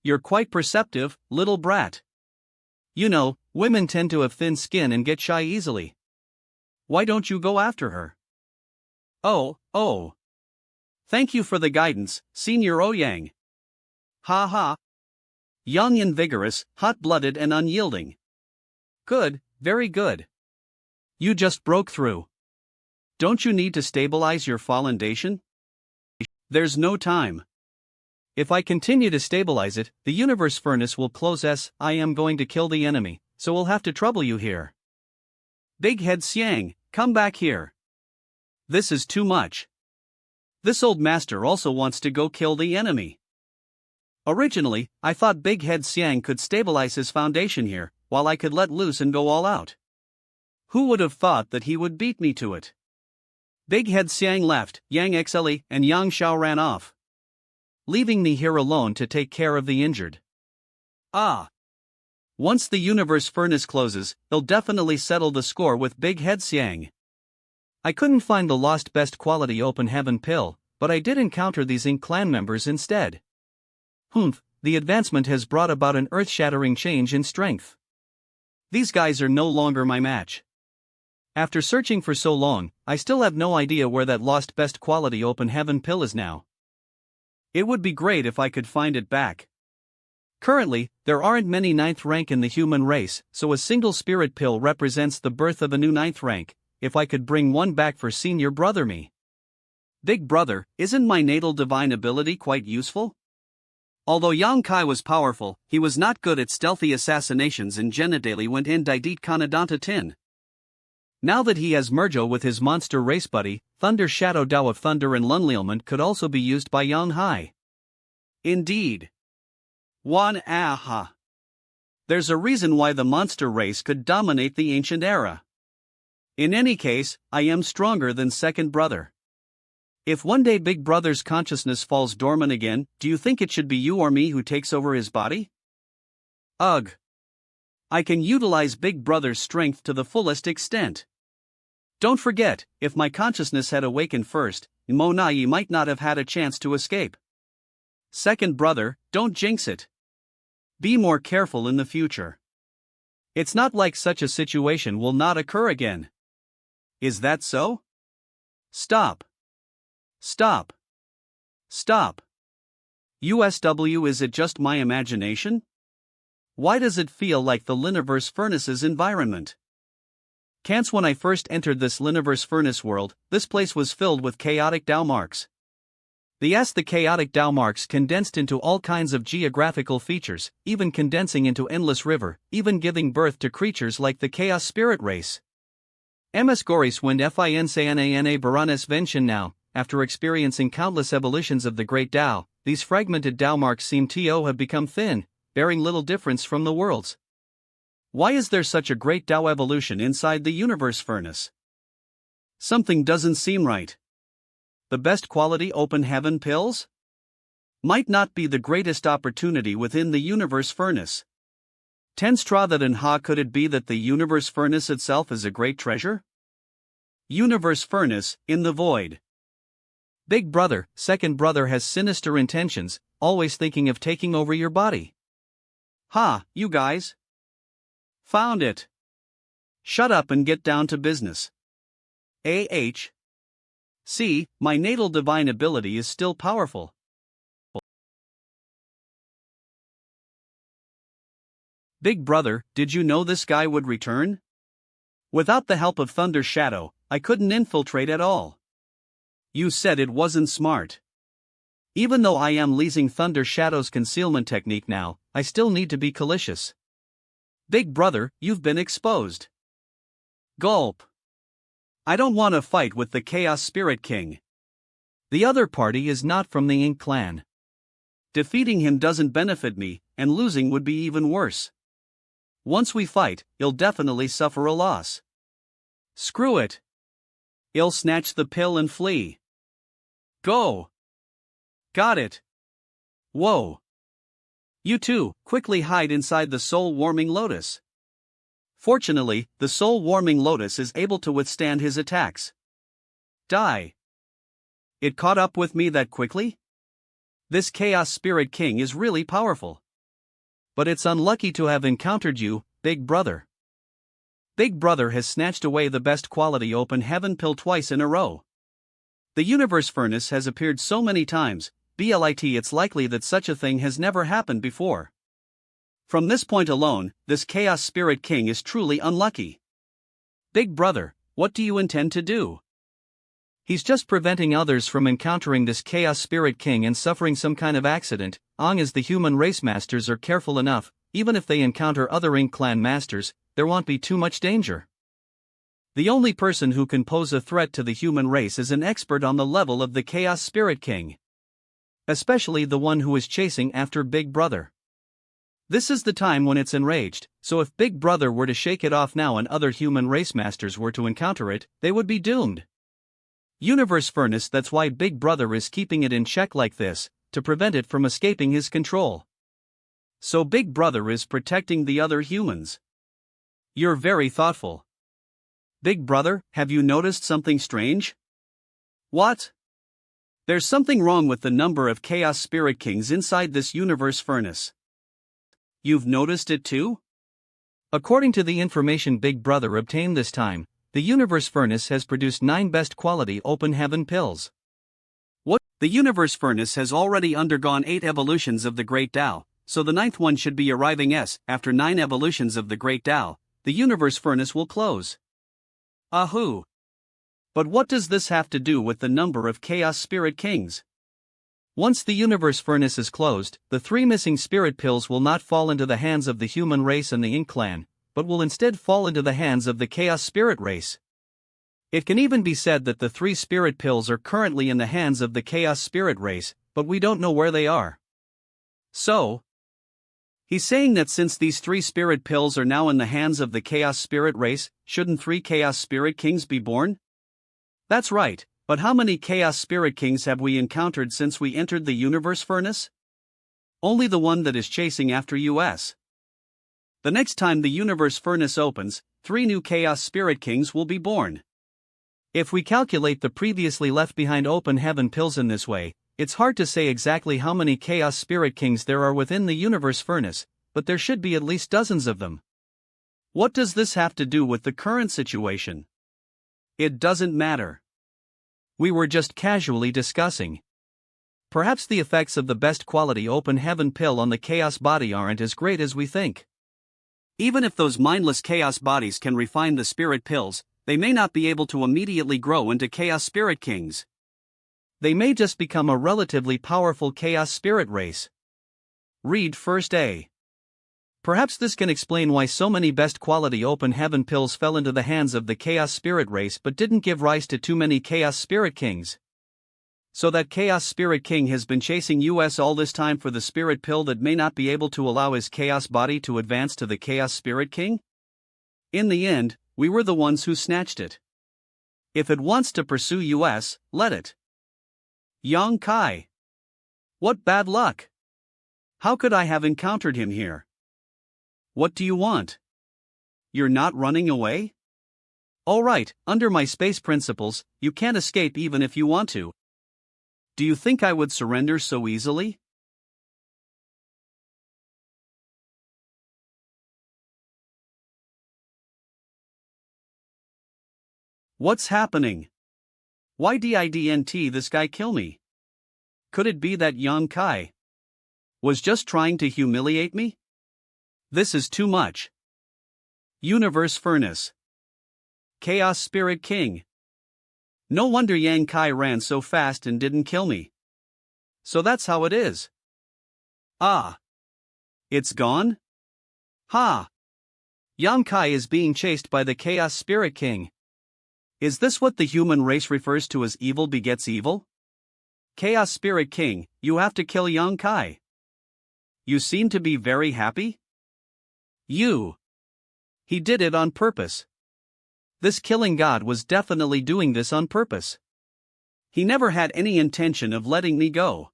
You're quite perceptive, little brat. You know, women tend to have thin skin and get shy easily. Why don't you go after her? Oh. Thank you for the guidance, Senior Ouyang. Ha ha. Young and vigorous, hot-blooded and unyielding. Good, very good. You just broke through. Don't you need to stabilize your foundation? There's no time. If I continue to stabilize it, the universe furnace will close. I am going to kill the enemy, so we'll have to trouble you here. Big Head Xiang, come back here. This is too much. This old master also wants to go kill the enemy. Originally, I thought Big Head Xiang could stabilize his foundation here, while I could let loose and go all out. Who would have thought that he would beat me to it? Big Head Xiang left, Yang Exeli and Yang Xiao ran off, leaving me here alone to take care of the injured. Once the universe furnace closes, he'll definitely settle the score with Big Head Xiang. I couldn't find the lost best quality open heaven pill, but I did encounter these Ink clan members instead. The advancement has brought about an earth-shattering change in strength. These guys are no longer my match. After searching for so long, I still have no idea where that lost best quality open heaven pill is now. It would be great if I could find it back. Currently, there aren't many 9th rank in the human race, so a single spirit pill represents the birth of a new 9th rank. If I could bring one back for senior brother me. Big brother, isn't my natal divine ability quite useful? Although Yang Kai was powerful, he was not good at stealthy assassinations and generally went in Didit Kanadanta Tin. Now that he has Merjo with his monster race buddy, Thunder Shadow Dao of Thunder and Lunlealment could also be used by Yang Hai. Indeed. There's a reason why the monster race could dominate the ancient era. In any case, I am stronger than second brother. If one day Big Brother's consciousness falls dormant again, do you think it should be you or me who takes over his body? Ugh. I can utilize Big Brother's strength to the fullest extent. Don't forget, if my consciousness had awakened first, Monayi might not have had a chance to escape. Second brother, don't jinx it. Be more careful in the future. It's not like such a situation will not occur again. Is that so? Stop. USW, is it just my imagination? Why does it feel like the Liniverse Furnace's environment? When I first entered this Liniverse Furnace world, this place was filled with chaotic Dao marks. The chaotic Dao marks condensed into all kinds of geographical features, even condensing into endless river, even giving birth to creatures like the Chaos Spirit race. MS Goris wind Fincana Baranes Vention now, after experiencing countless evolutions of the Great Dao, these fragmented Dao marks seem to have become thin, bearing little difference from the worlds. Why is there such a great Dao evolution inside the universe furnace? Something doesn't seem right. The best quality open heaven pills? Might not be the greatest opportunity within the universe furnace. Tenstra that and ha, could it be that the universe furnace itself is a great treasure? Universe furnace, in the void. Big brother, second brother has sinister intentions, always thinking of taking over your body. Ha, you guys. Found it. Shut up and get down to business. See, my natal divine ability is still powerful. Big brother, did you know this guy would return? Without the help of Thunder Shadow, I couldn't infiltrate at all. You said it wasn't smart. Even though I am leasing Thunder Shadow's concealment technique now, I still need to be cautious. Big brother, you've been exposed. Gulp. I don't want to fight with the Chaos Spirit King. The other party is not from the Ink clan. Defeating him doesn't benefit me, and losing would be even worse. Once we fight, he'll definitely suffer a loss. Screw it. He'll snatch the pill and flee. Go. Got it. Whoa! You two, quickly hide inside the soul-warming lotus. Fortunately, the soul-warming lotus is able to withstand his attacks. Die! It caught up with me that quickly? This Chaos Spirit King is really powerful. But it's unlucky to have encountered you, Big Brother. Big Brother has snatched away the best quality open heaven pill twice in a row. The universe furnace has appeared so many times, it's likely that such a thing has never happened before. From this point alone, this Chaos Spirit King is truly unlucky. Big Brother, what do you intend to do? He's just preventing others from encountering this Chaos Spirit King and suffering some kind of accident, as the human race masters are careful enough, even if they encounter other Ink clan masters, there won't be too much danger. The only person who can pose a threat to the human race is an expert on the level of the Chaos Spirit King. Especially the one who is chasing after Big Brother. This is the time when it's enraged, so if Big Brother were to shake it off now and other human race masters were to encounter it, they would be doomed. Universe Furnace, that's why Big Brother is keeping it in check like this, to prevent it from escaping his control. So Big Brother is protecting the other humans. You're very thoughtful. Big Brother, have you noticed something strange? What? There's something wrong with the number of Chaos Spirit Kings inside this universe furnace. You've noticed it too? According to the information Big Brother obtained this time, the universe furnace has produced 9 best quality open heaven pills. What? The universe furnace has already undergone 8 evolutions of the Great Tao, so the 9th one should be arriving after 9 evolutions of the Great Tao, the universe furnace will close. Ahoo! But what does this have to do with the number of Chaos Spirit Kings? Once the universe furnace is closed, the 3 missing spirit pills will not fall into the hands of the human race and the Ink clan, but will instead fall into the hands of the Chaos Spirit race. It can even be said that the 3 spirit pills are currently in the hands of the Chaos Spirit race, but we don't know where they are. So, he's saying that since these 3 spirit pills are now in the hands of the Chaos Spirit race, shouldn't 3 Chaos Spirit Kings be born? That's right, but how many Chaos Spirit Kings have we encountered since we entered the universe furnace? Only the one that is chasing after us. The next time the universe furnace opens, 3 new Chaos Spirit Kings will be born. If we calculate the previously left behind open heaven pills in this way, it's hard to say exactly how many Chaos Spirit Kings there are within the universe furnace, but there should be at least dozens of them. What does this have to do with the current situation? It doesn't matter. We were just casually discussing. Perhaps the effects of the best quality open heaven pill on the chaos body aren't as great as we think. Even if those mindless chaos bodies can refine the spirit pills, they may not be able to immediately grow into Chaos Spirit Kings. They may just become a relatively powerful Chaos Spirit race. Read first A. Perhaps this can explain why so many best quality open heaven pills fell into the hands of the Chaos Spirit race but didn't give rise to too many Chaos Spirit Kings. So that Chaos Spirit King has been chasing us all this time for the spirit pill that may not be able to allow his chaos body to advance to the Chaos Spirit King? In the end, we were the ones who snatched it. If it wants to pursue us, let it. Yang Kai. What bad luck! How could I have encountered him here? What do you want? You're not running away? All right, under my space principles, you can't escape even if you want to. Do you think I would surrender so easily? What's happening? Why didn't this guy kill me? Could it be that Yang Kai was just trying to humiliate me? This is too much. Universe Furnace. Chaos Spirit King. No wonder Yang Kai ran so fast and didn't kill me. So that's how it is. Ah. It's gone? Ha! Yang Kai is being chased by the Chaos Spirit King. Is this what the human race refers to as evil begets evil? Chaos Spirit King, you have to kill Yang Kai. You seem to be very happy? He did it on purpose. This killing god was definitely doing this on purpose. He never had any intention of letting me go.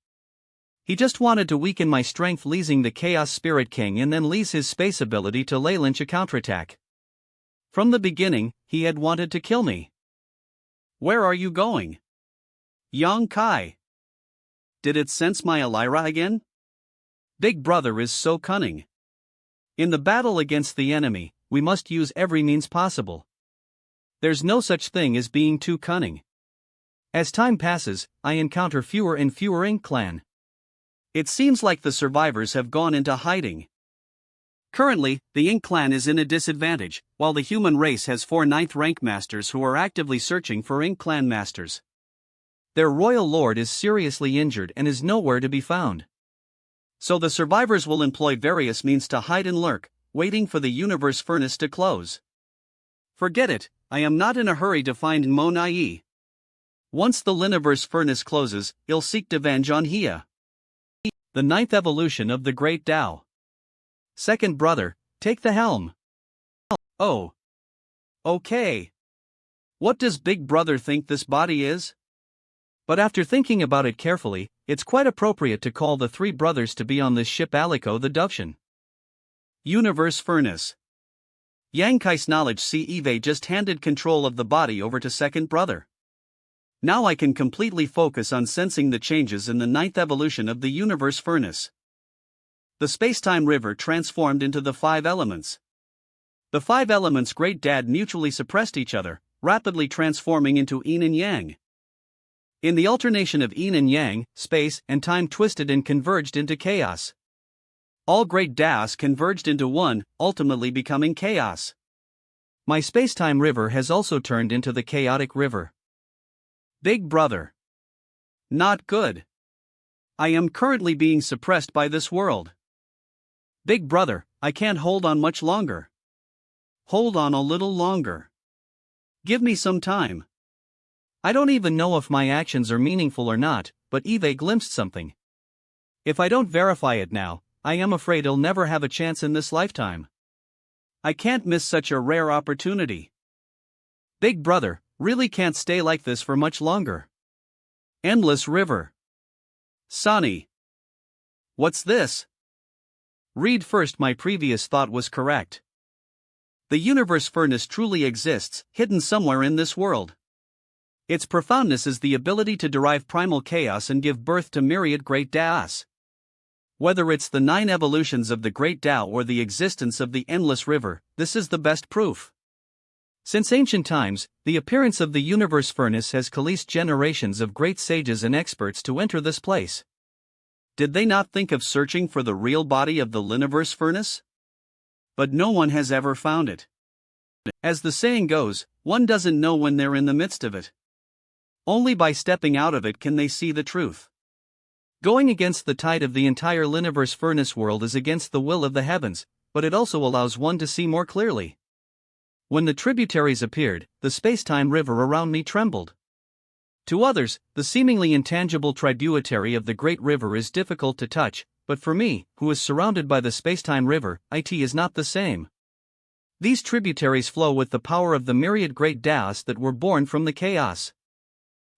He just wanted to weaken my strength, leasing the Chaos Spirit King, and then lease his space ability to lay launch a counterattack. From the beginning, he had wanted to kill me. Where are you going? Yang Kai. Did it sense my Elira again? Big Brother is so cunning. In the battle against the enemy, we must use every means possible. There's no such thing as being too cunning. As time passes, I encounter fewer and fewer Ink Clan. It seems like the survivors have gone into hiding. Currently, the Ink Clan is in a disadvantage, while the human race has 4 9th rank masters who are actively searching for Ink Clan masters. Their royal lord is seriously injured and is nowhere to be found. So the survivors will employ various means to hide and lurk, waiting for the universe furnace to close. Forget it, I am not in a hurry to find Monayi. Once the Liniverse furnace closes, I'll seek revenge on Hia. The 9th evolution of the Great Tao. Second brother, take the helm. Oh. Okay. What does Big Brother think this body is? But after thinking about it carefully, it's quite appropriate to call the 3 brothers to be on this ship Alico the Doveshan. Universe Furnace. Yang Kai's knowledge see Eve just handed control of the body over to second brother. Now I can completely focus on sensing the changes in the 9th evolution of the Universe Furnace. The space-time river transformed into the 5 elements. The 5 elements Great Dad mutually suppressed each other, rapidly transforming into Yin and Yang. In the alternation of Yin and Yang, space and time twisted and converged into chaos. All Great Daos converged into one, ultimately becoming chaos. My space-time river has also turned into the chaotic river. Big Brother. Not good. I am currently being suppressed by this world. Big Brother, I can't hold on much longer. Hold on a little longer. Give me some time. I don't even know if my actions are meaningful or not, but Eve glimpsed something. If I don't verify it now, I am afraid I'll never have a chance in this lifetime. I can't miss such a rare opportunity. Big Brother, really can't stay like this for much longer. Endless River. Sonny. What's this? Read first. My previous thought was correct. The Universe Furnace truly exists, hidden somewhere in this world. Its profoundness is the ability to derive primal chaos and give birth to myriad Great Daos. Whether it's the 9 evolutions of the Great Tao or the existence of the Endless River, this is the best proof. Since ancient times, the appearance of the Universe Furnace has coalesced generations of great sages and experts to enter this place. Did they not think of searching for the real body of the Liniverse Furnace? But no one has ever found it. As the saying goes, one doesn't know when they're in the midst of it. Only by stepping out of it can they see the truth. Going against the tide of the entire Liniverse Furnace world is against the will of the heavens, but it also allows one to see more clearly. When the tributaries appeared, the space-time river around me trembled. To others, the seemingly intangible tributary of the great river is difficult to touch, but for me, who is surrounded by the space-time river, it is not the same. These tributaries flow with the power of the myriad Great Daos that were born from the chaos.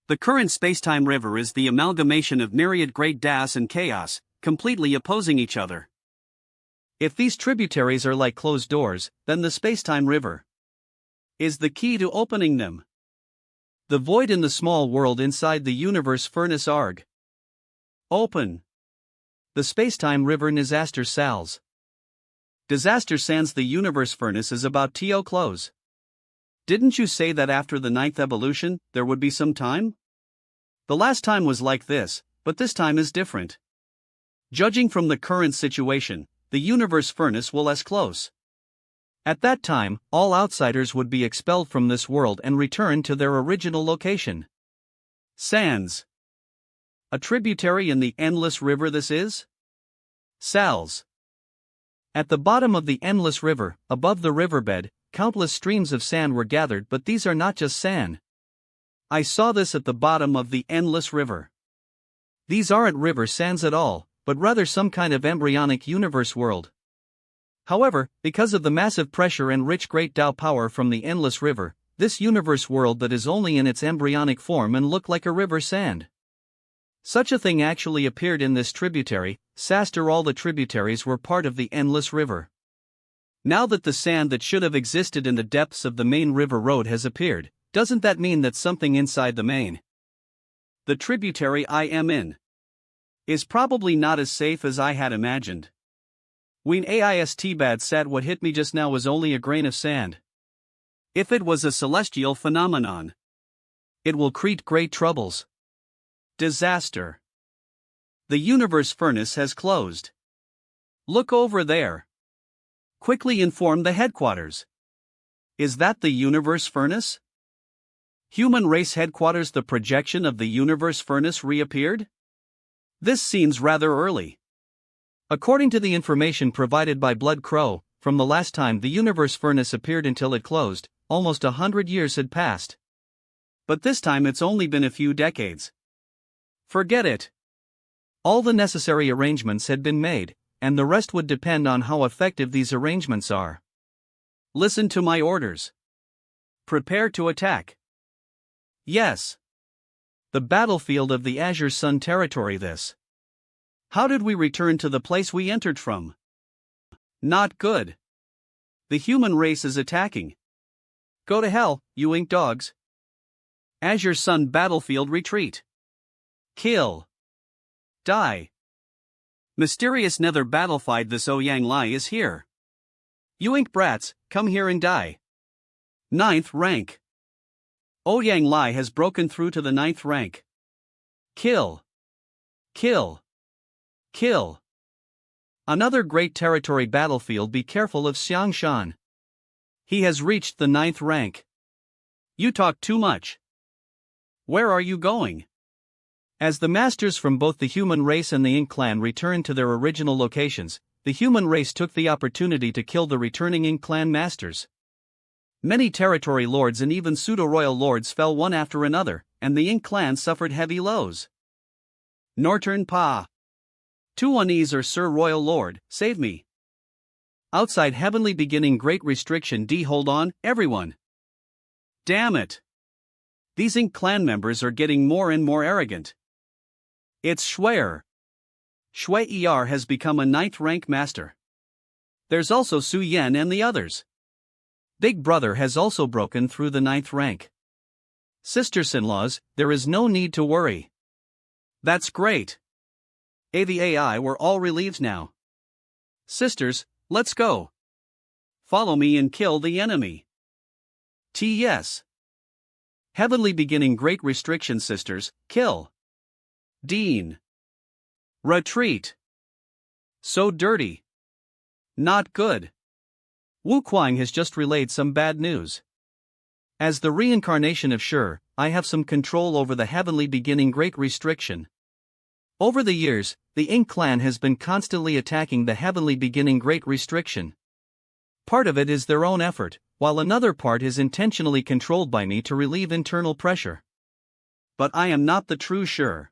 The current space-time river is the amalgamation of myriad Great Daos and chaos, completely opposing each other. If these tributaries are like closed doors, then the space-time river is the key to opening them. The void in the small world inside the Universe Furnace arg. Open. The space-time river Disaster Sals. Disaster Sans. The Universe Furnace is about to close. Didn't you say that after the 9th evolution, there would be some time? The last time was like this, but this time is different. Judging from the current situation, the Universe Furnace will close. At that time, all outsiders would be expelled from this world and return to their original location. Sans. A tributary in the endless river this is? Sals. At the bottom of the endless river, above the riverbed, countless streams of sand were gathered, but these are not just sand. I saw this at the bottom of the endless river. These aren't river sands at all, but rather some kind of embryonic universe world. However, because of the massive pressure and rich Great Tao power from the endless river, this universe world that is only in its embryonic form and look like a river sand. Such a thing actually appeared in this tributary, Saster. All the tributaries were part of the endless river. Now that the sand that should have existed in the depths of the main river road has appeared, doesn't that mean that something inside the tributary I am in, is probably not as safe as I had imagined? When aist bad sad, what hit me just now was only a grain of sand. If it was a celestial phenomenon, it will create great troubles. Disaster. The universe furnace has closed. Look over there. Quickly inform the headquarters. Is that the universe furnace? Human race headquarters. The projection of the universe furnace reappeared? This seems rather early. According to the information provided by Blood Crow, from the last time the universe furnace appeared until it closed, almost 100 years had passed. But this time it's only been a few decades. Forget it. All the necessary arrangements had been made, and the rest would depend on how effective these arrangements are. Listen to my orders. Prepare to attack. Yes. The battlefield of the Azure Sun territory. This. How did we return to the place we entered from? Not good. The human race is attacking. Go to hell, you ink dogs. Azure Sun battlefield retreat. Kill. Die. Mysterious nether battlefield. This Ouyang Lai is here. You ink brats, come here and die. 9th rank. Ouyang Lai has broken through to the 9th rank. Kill. Kill. Kill. Another great territory battlefield. Be careful of Xiangshan. He has reached the 9th rank. You talk too much. Where are you going? As the masters from both the human race and the Ink clan returned to their original locations, the human race took the opportunity to kill the returning Ink clan masters. Many territory lords and even pseudo-royal lords fell one after another, and the Ink clan suffered heavy lows. Northern Pa. Two unease or Sir Royal Lord, save me. Outside heavenly beginning great restriction. Hold on, everyone. Damn it. These Ink clan members are getting more and more arrogant. It's Shuer. Shui Er has become a 9th rank master. There's also Su Yen and the others. Big Brother has also broken through the 9th rank. Sisters-in-laws, there is no need to worry. That's great. The AI were all relieved now. Sisters, let's go. Follow me and kill the enemy. Yes. Heavenly beginning great restriction. Sisters, kill. Dean. Retreat. So dirty. Not good. Wu Kuang has just relayed some bad news. As the reincarnation of Shi, I have some control over the heavenly beginning great restriction. Over the years, the Ink clan has been constantly attacking the heavenly beginning great restriction. Part of it is their own effort, while another part is intentionally controlled by me to relieve internal pressure. But I am not the true Shi.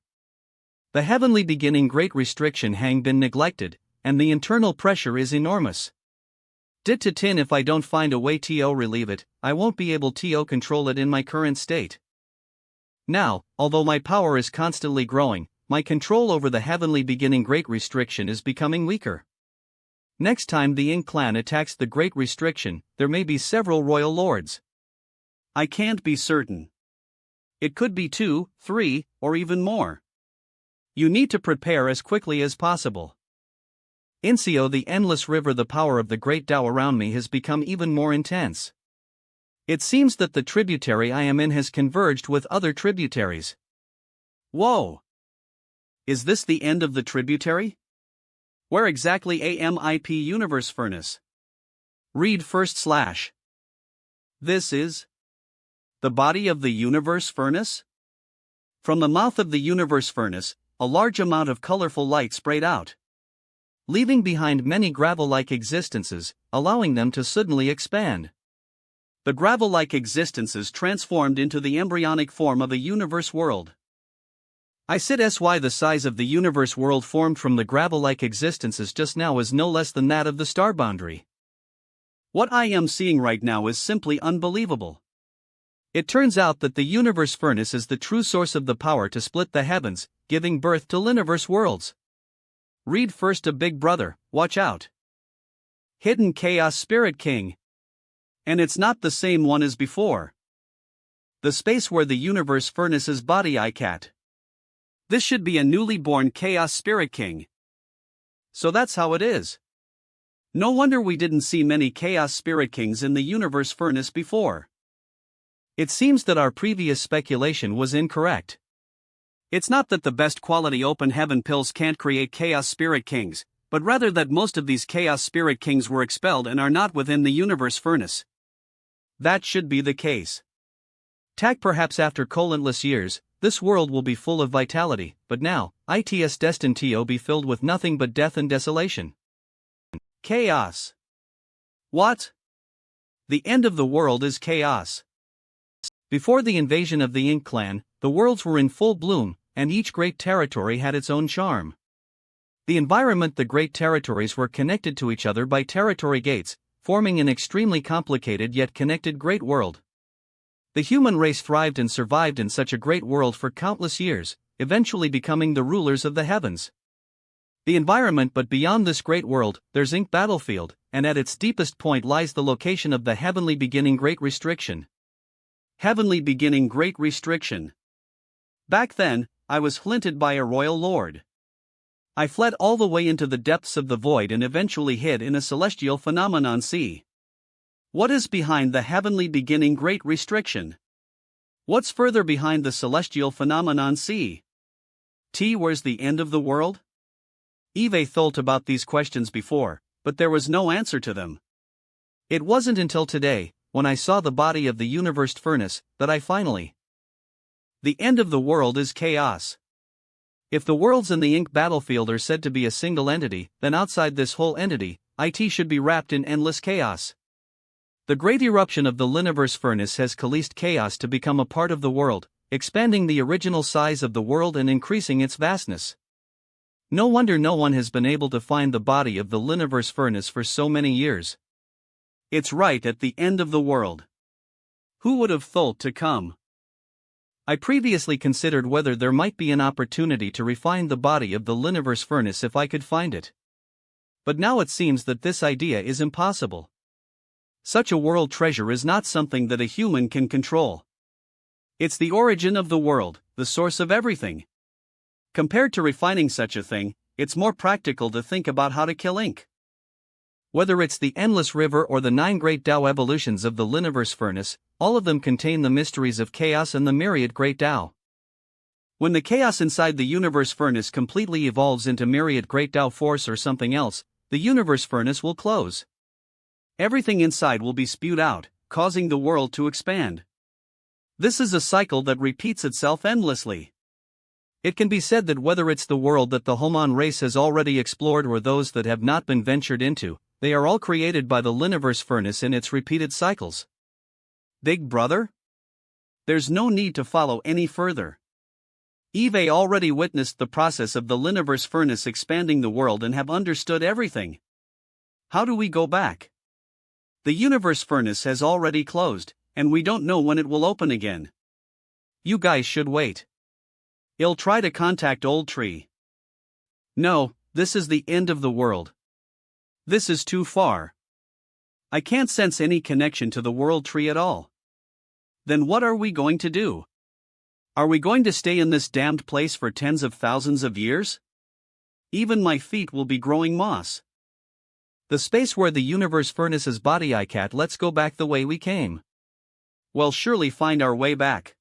The heavenly beginning great restriction hang been neglected, and the internal pressure is enormous. Dit to tin, if I don't find a way to relieve it, I won't be able to control it in my current state. Now, although my power is constantly growing, my control over the heavenly beginning great restriction is becoming weaker. Next time the Ink clan attacks the great restriction, there may be several royal lords. I can't be certain. It could be 2, 3, or even more. You need to prepare as quickly as possible. Insio, the endless river. The power of the great Tao around me has become even more intense. It seems that the tributary I am in has converged with other tributaries. Whoa! Is this the end of the tributary? Where exactly AMIP universe furnace? Read first / This is the body of the universe furnace? From the mouth of the universe furnace, a large amount of colorful light sprayed out, leaving behind many gravel-like existences, allowing them to suddenly expand. The gravel-like existences transformed into the embryonic form of a universe world. I said SY, the size of the universe world formed from the gravel-like existences just now is no less than that of the star boundary. What I am seeing right now is simply unbelievable. It turns out that the universe furnace is the true source of the power to split the heavens, giving birth to Liniverse worlds. Read first a Big Brother, watch out. Hidden Chaos Spirit King. And it's not the same one as before. The space where the universe furnace's body icat. This should be a newly born Chaos Spirit King. So that's how it is. No wonder we didn't see many Chaos Spirit Kings in the universe furnace before. It seems that our previous speculation was incorrect. It's not that the best quality open heaven pills can't create Chaos Spirit Kings, but rather that most of these Chaos Spirit Kings were expelled and are not within the universe furnace. That should be the case. Perhaps after countless years, this world will be full of vitality, but now, it's destined to be filled with nothing but death and desolation. Chaos. What? The end of the world is chaos. Before the invasion of the Ink clan, the worlds were in full bloom, and each great territory had its own charm. The environment, the great territories were connected to each other by territory gates, forming an extremely complicated yet connected great world. The human race thrived and survived in such a great world for countless years, eventually becoming the rulers of the heavens. The environment, but beyond this great world, there's Ink battlefield, and at its deepest point lies the location of the heavenly beginning Great Restriction. Heavenly beginning Great Restriction. Back then, I was flinted by a royal lord. I fled all the way into the depths of the void and eventually hid in a celestial phenomenon sea. What is behind the heavenly beginning Great Restriction? What's further behind the celestial phenomenon sea? Where's the end of the world? Eve thought about these questions before, but there was no answer to them. It wasn't until today, when I saw the body of the universe furnace, that I finally. The end of the world is chaos. If the worlds in the Ink battlefield are said to be a single entity, then outside this whole entity, it should be wrapped in endless chaos. The great eruption of the Liniverse furnace has released chaos to become a part of the world, expanding the original size of the world and increasing its vastness. No wonder no one has been able to find the body of the Liniverse furnace for so many years. It's right at the end of the world. Who would have thought to come? I previously considered whether there might be an opportunity to refine the body of the Liniverse furnace if I could find it. But now it seems that this idea is impossible. Such a world treasure is not something that a human can control. It's the origin of the world, the source of everything. Compared to refining such a thing, it's more practical to think about how to kill Ink. Whether it's the endless river or the 9 great Tao evolutions of the Liniverse furnace, all of them contain the mysteries of chaos and the myriad great Tao. When the chaos inside the universe furnace completely evolves into myriad great Tao force or something else, the universe furnace will close. Everything inside will be spewed out, causing the world to expand. This is a cycle that repeats itself endlessly. It can be said that whether it's the world that the human race has already explored or those that have not been ventured into, they are all created by the Liniverse furnace in its repeated cycles. Big Brother? There's no need to follow any further. Eve already witnessed the process of the Liniverse furnace expanding the world and have understood everything. How do we go back? The universe furnace has already closed, and we don't know when it will open again. You guys should wait. I'll try to contact Old Tree. No, this is the end of the world. This is too far. I can't sense any connection to the World Tree at all. Then what are we going to do? Are we going to stay in this damned place for tens of thousands of years? Even my feet will be growing moss. The space where the universe furnace's body icat. Let's go back the way we came. We'll surely find our way back.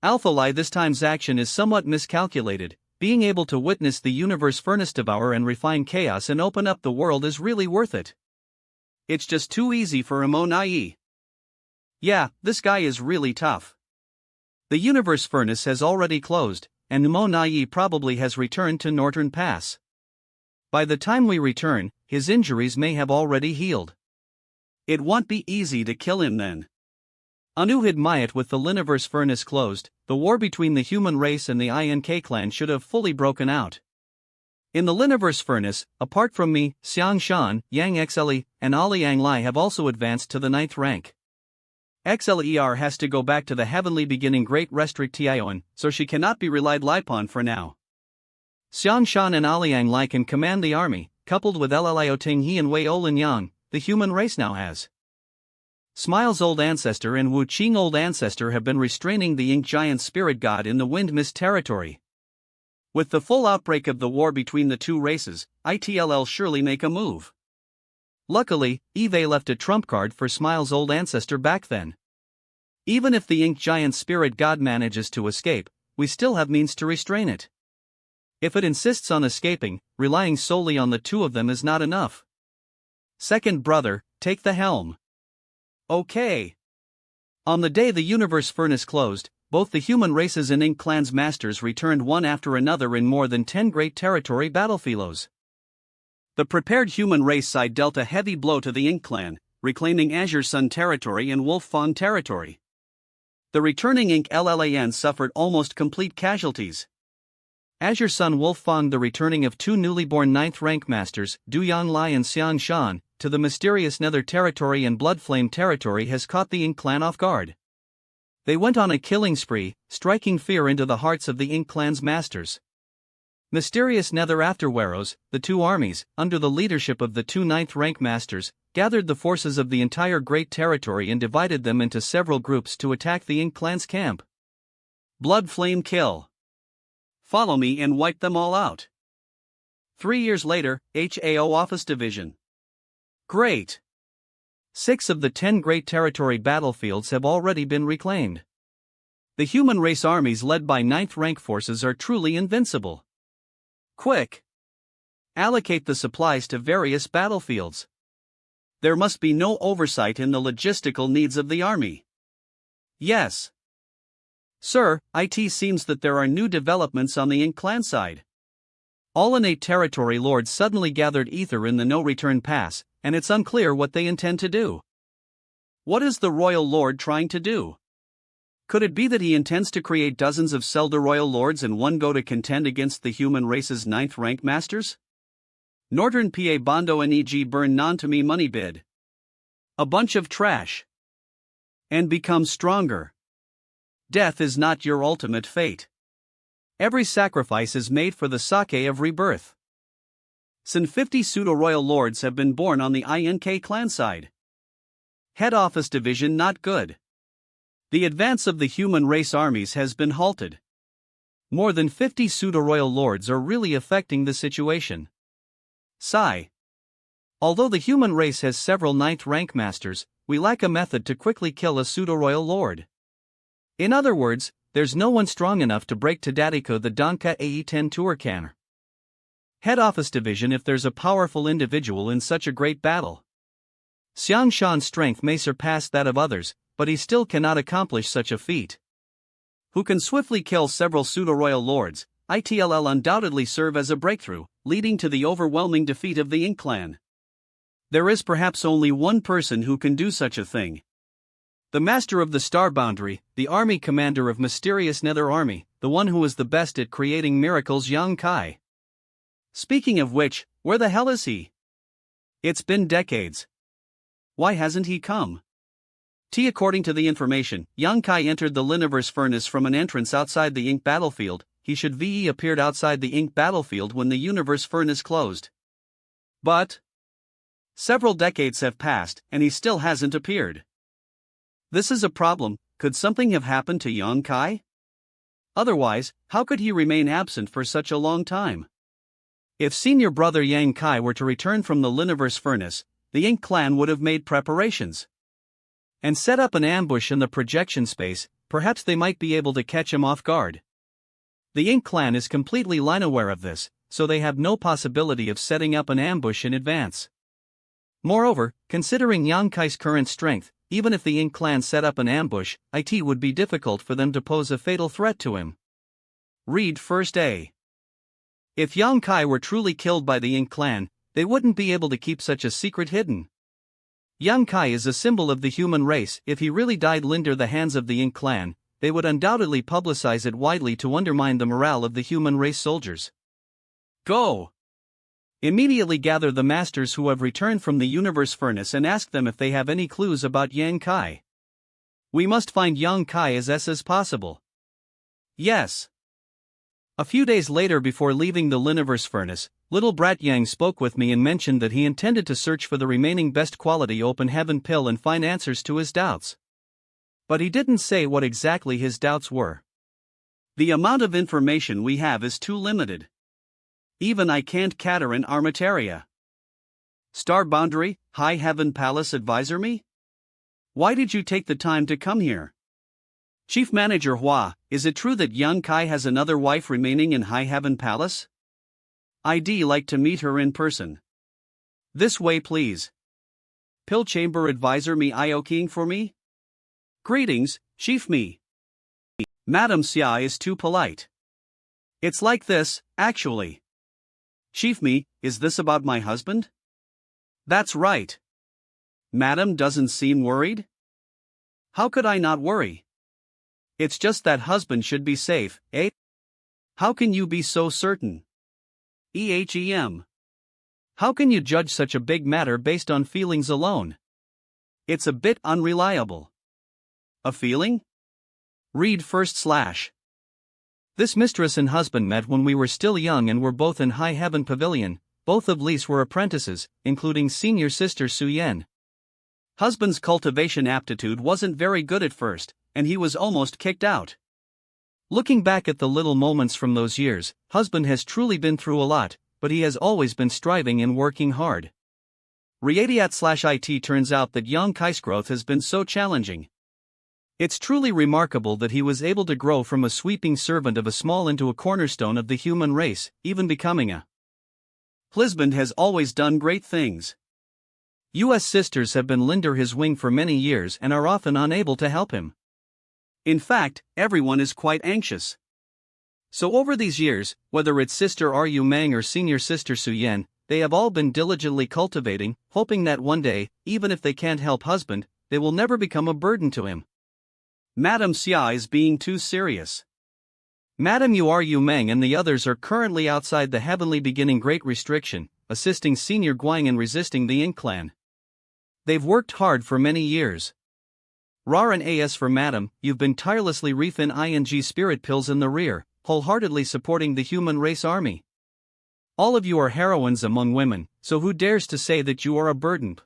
Alphalai this time's action is somewhat miscalculated. Being able to witness the universe furnace devour and refine chaos and open up the world is really worth it. It's just too easy for a Monayi. Yeah, this guy is really tough. The universe furnace has already closed, and Monayi probably has returned to Northern Pass. By the time we return, his injuries may have already healed. It won't be easy to kill him then. Anuhid Mayat with the Liniverse furnace closed, the war between the human race and the Ink clan should have fully broken out. In the Liniverse furnace, apart from me, Xiang Shan, Yang Xeli, and Ali Yang Lai have also advanced to the 9th rank. XLER has to go back to the heavenly beginning great restriction, so she cannot be relied upon for now. Xiang Shan and Aliang Lai can command the army, coupled with Llio Ting He and Wei Olin Yang, the human race now has. Smile's old ancestor and Wu Qing old ancestor have been restraining the ink giant spirit god in the wind mist territory. With the full outbreak of the war between the two races, ITLL surely make a move. Luckily, Eve left a trump card for Smile's old ancestor back then. Even if the ink giant spirit god manages to escape, we still have means to restrain it. If it insists on escaping, relying solely on the two of them is not enough. Second brother, take the helm. Okay. On the day the universe furnace closed, both the human races and Ink Clan's masters returned one after another in more than 10 great territory battlefields. The prepared human race side dealt a heavy blow to the Ink Clan, reclaiming Azure Sun territory and Wolf Fang territory. The returning Ink LLAN suffered almost complete casualties. Azure Sun Wolf Fang, the returning of two newly born 9th rank masters, Du Yang Lai and Xiang Shan, to the mysterious Nether territory and Bloodflame territory has caught the Ink Clan off guard. They went on a killing spree, striking fear into the hearts of the Ink Clan's masters. Mysterious Nether Afterweros, the two armies, under the leadership of the two 9th rank masters, gathered the forces of the entire great territory and divided them into several groups to attack the Ink Clan's camp. Bloodflame kill. Follow me and wipe them all out. 3 years later, HAO Office Division. Great. 6 of the 10 great territory battlefields have already been reclaimed. The human race armies led by 9th rank forces are truly invincible. Quick! Allocate the supplies to various battlefields. There must be no oversight in the logistical needs of the army. Yes. Sir, it seems that there are new developments on the Ink Clan side. All innate territory lords suddenly gathered ether in the no-return pass, and it's unclear what they intend to do. What is the royal lord trying to do? Could it be that he intends to create dozens of Selder royal lords in one go to contend against the human race's 9th rank masters? Northern PA Bondo and EG burn non to me money bid. A bunch of trash. And become stronger. Death is not your ultimate fate. Every sacrifice is made for the sake of rebirth. Some 50 pseudo-royal lords have been born on the INK clan side. Head office division not good. The advance of the human race armies has been halted. More than 50 pseudo-royal lords are really affecting the situation. Sigh. Although the human race has several 9th rank masters, we lack a method to quickly kill a pseudo-royal lord. In other words, there's no one strong enough to break Tadadiko the Danka AE10 Tourcan. Head office division if there's a powerful individual in such a great battle. Xiang Shan's strength may surpass that of others, but he still cannot accomplish such a feat. Who can swiftly kill several pseudo-royal lords, ITLL undoubtedly serve as a breakthrough, leading to the overwhelming defeat of the Ink Clan. There is perhaps only one person who can do such a thing. The master of the star boundary, the army commander of mysterious Nether army, the one who is the best at creating miracles, Yang Kai. Speaking of which, where the hell is he? It's been decades. Why hasn't he come? According to the information, Yang Kai entered the Liniverse furnace from an entrance outside the Ink battlefield. He should VE appeared outside the Ink battlefield when the universe furnace closed. But several decades have passed, and he still hasn't appeared. This is a problem. Could something have happened to Yang Kai? Otherwise, how could he remain absent for such a long time? If senior brother Yang Kai were to return from the Liniverse furnace, the Ink Clan would have made preparations and set up an ambush in the projection space. Perhaps they might be able to catch him off guard. The Ink Clan is completely line-aware of this, so they have no possibility of setting up an ambush in advance. Moreover, considering Yang Kai's current strength, even if the Ink Clan set up an ambush, it would be difficult for them to pose a fatal threat to him. Read first A. If Yang Kai were truly killed by the Ink Clan, they wouldn't be able to keep such a secret hidden. Yang Kai is a symbol of the human race. If he really died under the hands of the Ink Clan, they would undoubtedly publicize it widely to undermine the morale of the human race soldiers. Go! Immediately gather the masters who have returned from the universe furnace and ask them if they have any clues about Yang Kai. We must find young Kai as as possible. Yes. A few days later, before leaving the Liniverse furnace, little brat Yang spoke with me and mentioned that he intended to search for the remaining best quality open heaven pill and find answers to his doubts. But he didn't say what exactly his doubts were. The amount of information we have is too limited. Even I can't cater an armataria. Star Boundary, High Heaven Palace advisor me? Why did you take the time to come here? Chief Manager Hua, is it true that young Kai has another wife remaining in High Heaven Palace? I'd like to meet her in person. This way please. Pill Chamber Advisor me Ioking for me? Greetings, Chief me. Madam Xia is too polite. It's like this, actually. Chief me, is this about my husband? That's right. Madam doesn't seem worried? How could I not worry? It's just that husband should be safe, eh? How can you be so certain? EHEM. How can you judge such a big matter based on feelings alone? It's a bit unreliable. A feeling? Read first / This mistress and husband met when we were still young and were both in High Heaven Pavilion. Both of Lise were apprentices, including senior sister Su Yen. Husband's cultivation aptitude wasn't very good at first, and he was almost kicked out. Looking back at the little moments from those years, husband has truly been through a lot, but he has always been striving and working hard. Readiat/IT turns out that young Kai's growth has been so challenging. It's truly remarkable that he was able to grow from a sweeping servant of a small into a cornerstone of the human race, even becoming a husband has always done great things. U.S. sisters have been lender his wing for many years and are often unable to help him. In fact, everyone is quite anxious. So over these years, whether it's sister Ru Mang or senior sister Su Yen, they have all been diligently cultivating, hoping that one day, even if they can't help husband, they will never become a burden to him. Madam Xia is being too serious. Madam Ru Mang and the others are currently outside the heavenly beginning Great Restriction, assisting senior Guang in resisting the Ink clan. They've worked hard for many years. RAR and AS for Madam, you've been tirelessly refin ing spirit pills in the rear, wholeheartedly supporting the human race army. All of you are heroines among women, so who dares to say that you are a burden?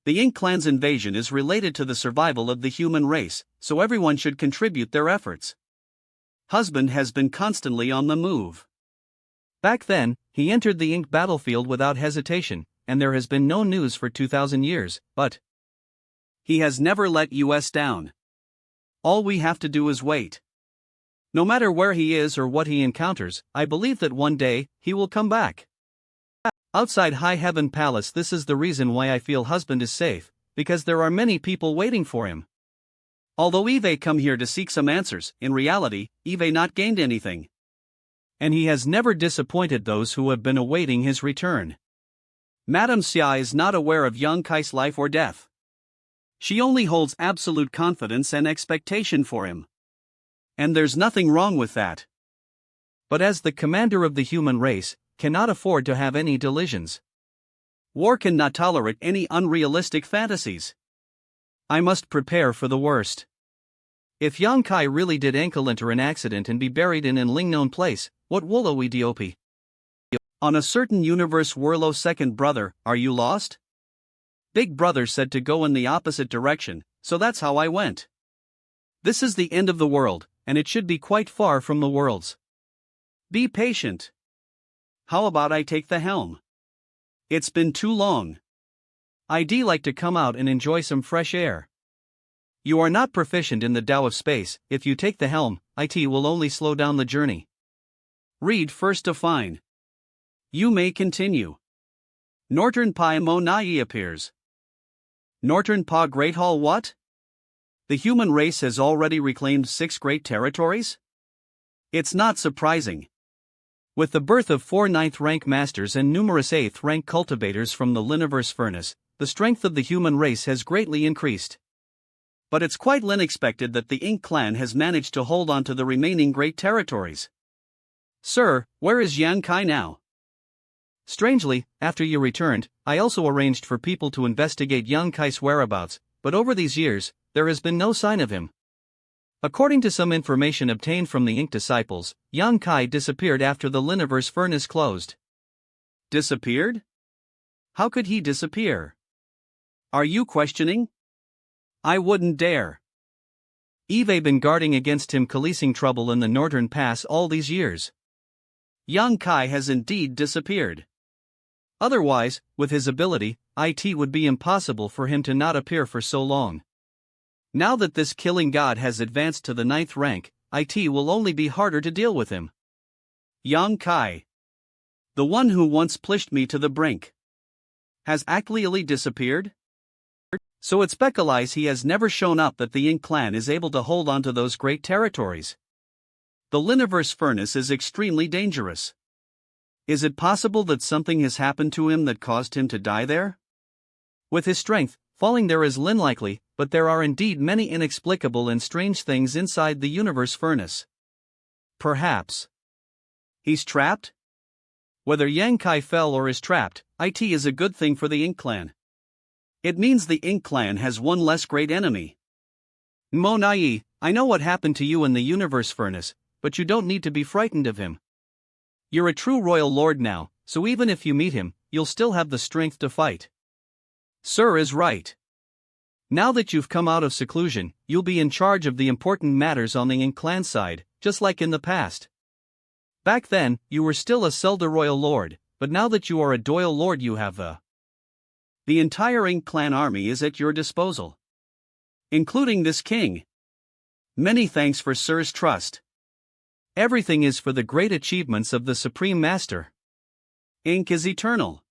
The Ink clan's invasion is related to the survival of the human race, so everyone should contribute their efforts. Husband has been constantly on the move. Back then, he entered the Ink battlefield without hesitation, and there has been no news for 2,000 years, but he has never let us down. All we have to do is wait. No matter where he is or what he encounters, I believe that one day, he will come back. Outside High Heaven Palace, this is the reason why I feel husband is safe, because there are many people waiting for him. Although Eve come here to seek some answers, in reality, Eve not gained anything. And he has never disappointed those who have been awaiting his return. Madam Xia is not aware of young Kai's life or death. She only holds absolute confidence and expectation for him. And there's nothing wrong with that. But as the commander of the human race, cannot afford to have any delusions. War cannot tolerate any unrealistic fantasies. I must prepare for the worst. If young Kai really did enter an accident and be buried in an unknown place, what will we do? On a certain universe Werlo second brother, are you lost? Big brother said to go in the opposite direction, so that's how I went. This is the end of the world, and it should be quite far from the worlds. Be patient. How about I take the helm? It's been too long. I'd like to come out and enjoy some fresh air. You are not proficient in the Tao of space. If you take the helm, it will only slow down the journey. Read first to find. You may continue. Northern Pi Monayi appears. Northern Pa Great Hall what? The human race has already reclaimed 6 great territories? It's not surprising. With the birth of 4 9th-rank masters and numerous 8th-rank cultivators from the Liniverse furnace, the strength of the human race has greatly increased. But it's quite unexpected that the Ink clan has managed to hold on to the remaining great territories. Sir, where is Yang Kai now? Strangely, after you returned, I also arranged for people to investigate young Kai's whereabouts, but over these years, there has been no sign of him. According to some information obtained from the Ink disciples, Yang Kai disappeared after the Liniverse furnace closed. Disappeared? How could he disappear? Are you questioning? I wouldn't dare. Eve been guarding against him policing trouble in the northern pass all these years. Yang Kai has indeed disappeared. Otherwise, with his ability, it would be impossible for him to not appear for so long. Now that this killing god has advanced to the 9th rank, it will only be harder to deal with him. Yang Kai, the one who once pushed me to the brink, has actually disappeared? So it speculates he has never shown up that the Ink clan is able to hold on to those great territories. The Liniverse furnace is extremely dangerous. Is it possible that something has happened to him that caused him to die there? With his strength, falling there is unlikely, but there are indeed many inexplicable and strange things inside the universe furnace. Perhaps he's trapped? Whether Yang Kai fell or is trapped, it is a good thing for the Ink clan. It means the Ink clan has one less great enemy. Monayi, I know what happened to you in the universe furnace, but you don't need to be frightened of him. You're a true royal lord now, so even if you meet him, you'll still have the strength to fight. Sir is right. Now that you've come out of seclusion, you'll be in charge of the important matters on the Ink clan side, just like in the past. Back then, you were still a Selda royal lord, but now that you are a Doyle lord you have the entire Ink clan army is at your disposal. Including this king. Many thanks for Sir's trust. Everything is for the great achievements of the Supreme Master. Ink is eternal.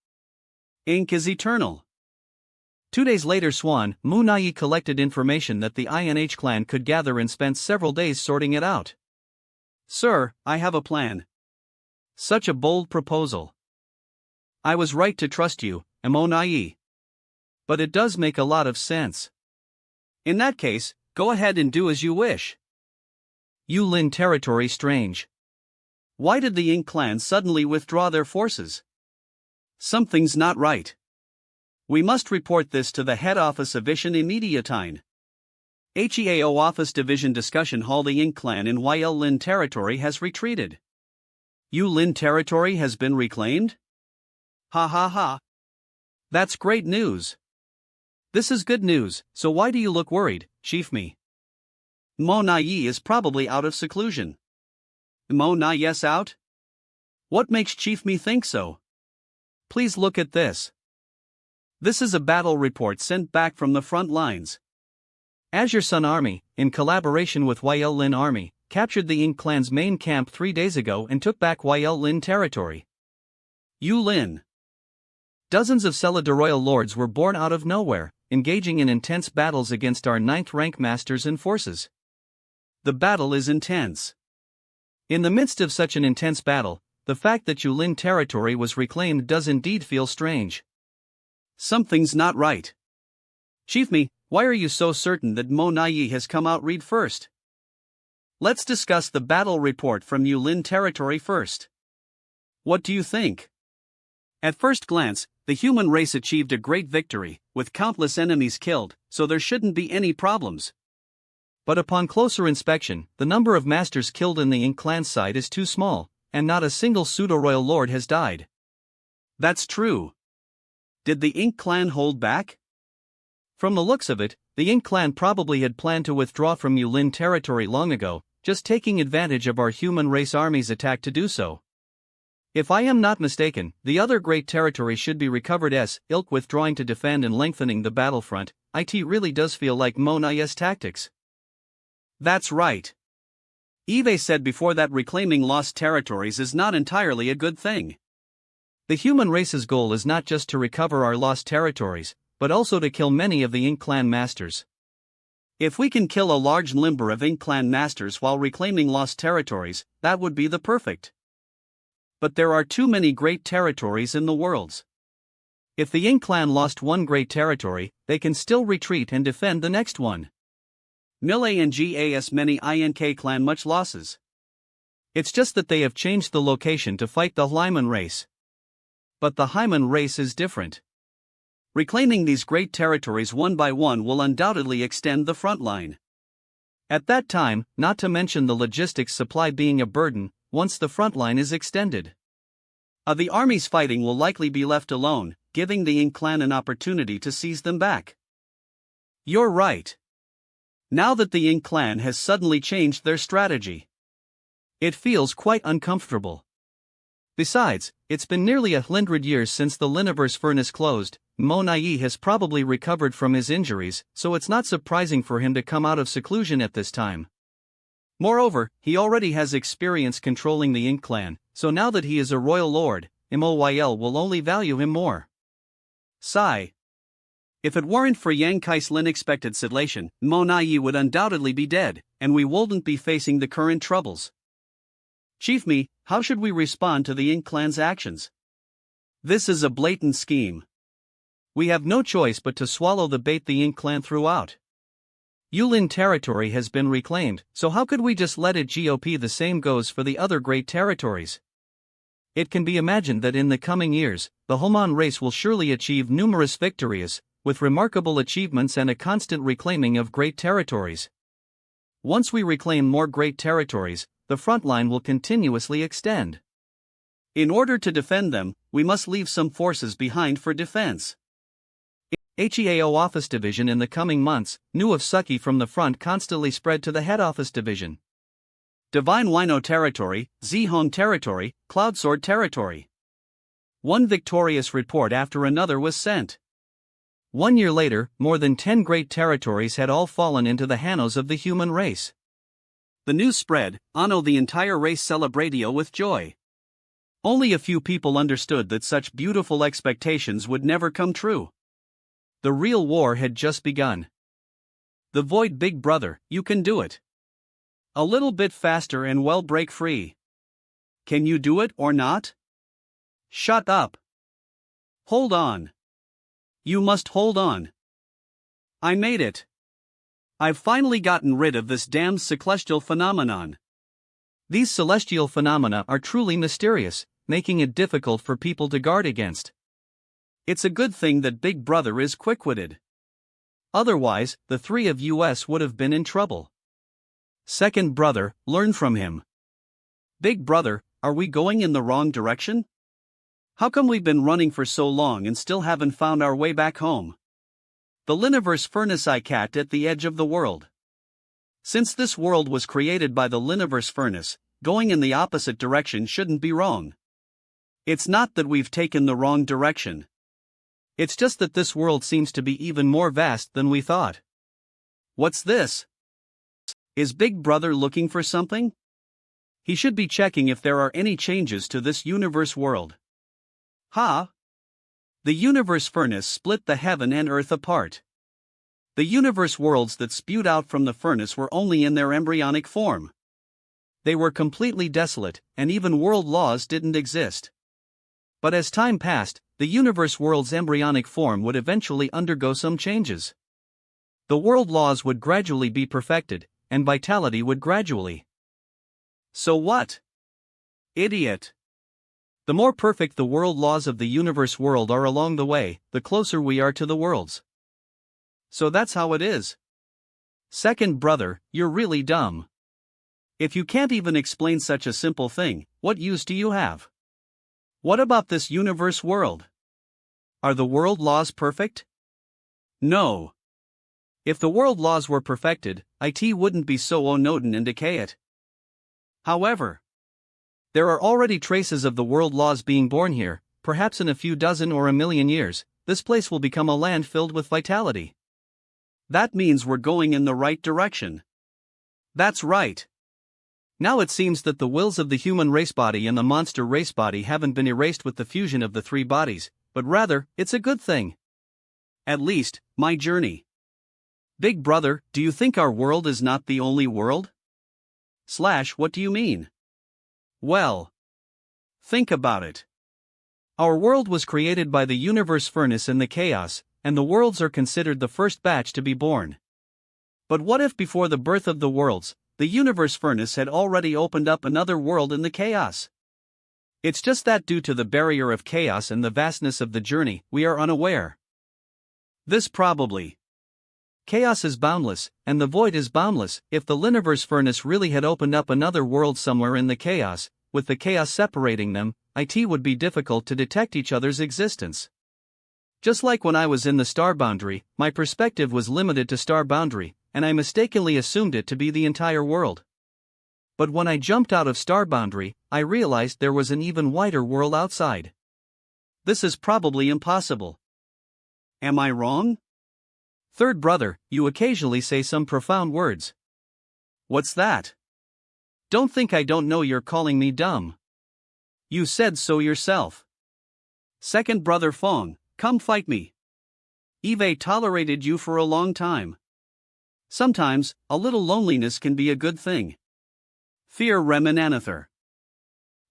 Ink is eternal. 2 days later Monayi collected information that the INH clan could gather and spent several days sorting it out. Sir, I have a plan. Such a bold proposal. I was right to trust you, Monayi. But it does make a lot of sense. In that case, go ahead and do as you wish. Yulin territory strange. Why did the Ink clan suddenly withdraw their forces? Something's not right. We must report this to the head office of Vision immediatine. HEAO Office Division Discussion Hall. The Ink clan in Lin territory has retreated. Yulin territory has been reclaimed? Ha ha ha. That's great news. This is good news, so why do you look worried, Chief Me? Monayi is probably out of seclusion. Monayi's out? What makes Chief Me think so? Please look at this. This is a battle report sent back from the front lines. Azure Sun Army, in collaboration with Lin Army, captured the Ink clan's main camp 3 days ago and took back Lin territory. Yulin. Dozens of Selida royal lords were born out of nowhere, engaging in intense battles against our 9th rank masters and forces. The battle is intense. In the midst of such an intense battle, the fact that Yulin territory was reclaimed does indeed feel strange. Something's not right. Chief Me, why are you so certain that Monayi has come out? Read first. Let's discuss the battle report from Yulin territory first. What do you think? At first glance, the human race achieved a great victory, with countless enemies killed, so there shouldn't be any problems. But upon closer inspection, the number of masters killed in the Ink clan side is too small, and not a single pseudo-royal lord has died. That's true. Did the Ink clan hold back? From the looks of it, the Ink clan probably had planned to withdraw from Yulin territory long ago, just taking advantage of our human race army's attack to do so. If I am not mistaken, the other great territory should be recovered ilk withdrawing to defend and lengthening the battlefront. It really does feel like Monayi's tactics. That's right. Eve said before that reclaiming lost territories is not entirely a good thing. The human race's goal is not just to recover our lost territories, but also to kill many of the Ink clan masters. If we can kill a large number of Ink clan masters while reclaiming lost territories, that would be the perfect. But there are too many great territories in the worlds. If the Ink clan lost one great territory, they can still retreat and defend the next one. Mangas many Ink clan much losses. It's just that they have changed the location to fight the Hyman race. But the Hyman race is different. Reclaiming these great territories one by one will undoubtedly extend the front line. At that time, not to mention the logistics supply being a burden, once the front line is extended. The armies fighting will likely be left alone, giving the Ing clan an opportunity to seize them back. You're right. Now that the Ing clan has suddenly changed their strategy, it feels quite uncomfortable. Besides, it's been nearly 100 years since the Liniverse furnace closed. Monayi has probably recovered from his injuries, so it's not surprising for him to come out of seclusion at this time. Moreover, he already has experience controlling the Ing clan, so now that he is a royal lord, Moyl will only value him more. Sigh. If it weren't for Yang Kai's unexpected sedation, Monayi would undoubtedly be dead, and we wouldn't be facing the current troubles. Chief Me, how should we respond to the Ing clan's actions? This is a blatant scheme. We have no choice but to swallow the bait the Ing clan threw out. Yulin territory has been reclaimed, so how could we just let it go? The same goes for the other great territories. It can be imagined that in the coming years, the Homan race will surely achieve numerous victories, with remarkable achievements and a constant reclaiming of great territories. Once we reclaim more great territories, the front line will continuously extend. In order to defend them, we must leave some forces behind for defense. HEAO Office Division in the coming months, new of Suki from the front constantly spread to the Head Office Division. Divine Wino territory, Zihong territory, Cloudsword territory. One victorious report after another was sent. 1 year later, more than 10 great territories had all fallen into the hands of the human race. The news spread, Anno the entire race celebratio with joy. Only a few people understood that such beautiful expectations would never come true. The real war had just begun. The Void Big Brother, you can do it. A little bit faster and well break free. Can you do it or not? Shut up. Hold on. You must hold on. I made it. I've finally gotten rid of this damned celestial phenomenon. These celestial phenomena are truly mysterious, making it difficult for people to guard against. It's a good thing that Big Brother is quick-witted. Otherwise, the three of us would have been in trouble. Second brother, learn from him. Big Brother, are we going in the wrong direction? How come we've been running for so long and still haven't found our way back home? The Liniverse furnace cat at the edge of the world. Since this world was created by the Liniverse furnace, going in the opposite direction shouldn't be wrong. It's not that we've taken the wrong direction. It's just that this world seems to be even more vast than we thought. What's this? Is Big Brother looking for something? He should be checking if there are any changes to this universe world. Ha! The universe furnace split the heaven and earth apart. The universe worlds that spewed out from the furnace were only in their embryonic form. They were completely desolate, and even world laws didn't exist. But as time passed, the universe world's embryonic form would eventually undergo some changes. The world laws would gradually be perfected, and vitality would gradually. So what? Idiot. The more perfect the world laws of the universe world are along the way, the closer we are to the worlds. So that's how it is. Second brother, you're really dumb. If you can't even explain such a simple thing, what use do you have? What about this universe world? Are the world laws perfect? No. If the world laws were perfected, it wouldn't be so onoden and decayed. However, there are already traces of the world laws being born here. Perhaps in a few dozen or a million years, this place will become a land filled with vitality. That means we're going in the right direction. That's right. Now it seems that the wills of the human race body and the monster race body haven't been erased with the fusion of the three bodies, but rather, it's a good thing. At least, my journey. Big Brother, do you think our world is not the only world? What do you mean? Well, think about it. Our world was created by the universe furnace in the chaos, and the worlds are considered the first batch to be born. But what if before the birth of the worlds, the universe furnace had already opened up another world in the chaos? It's just that due to the barrier of chaos and the vastness of the journey, we are unaware. This probably. Chaos is boundless, and the void is boundless. If the Liniverse furnace really had opened up another world somewhere in the chaos, with the chaos separating them, it would be difficult to detect each other's existence. Just like when I was in the star boundary, my perspective was limited to star boundary, and I mistakenly assumed it to be the entire world. But when I jumped out of star boundary, I realized there was an even wider world outside. This is probably impossible. Am I wrong? Third brother, you occasionally say some profound words. What's that? Don't think I don't know you're calling me dumb. You said so yourself. Second brother Fong, come fight me. Eve tolerated you for a long time. Sometimes, a little loneliness can be a good thing. Fear remananather.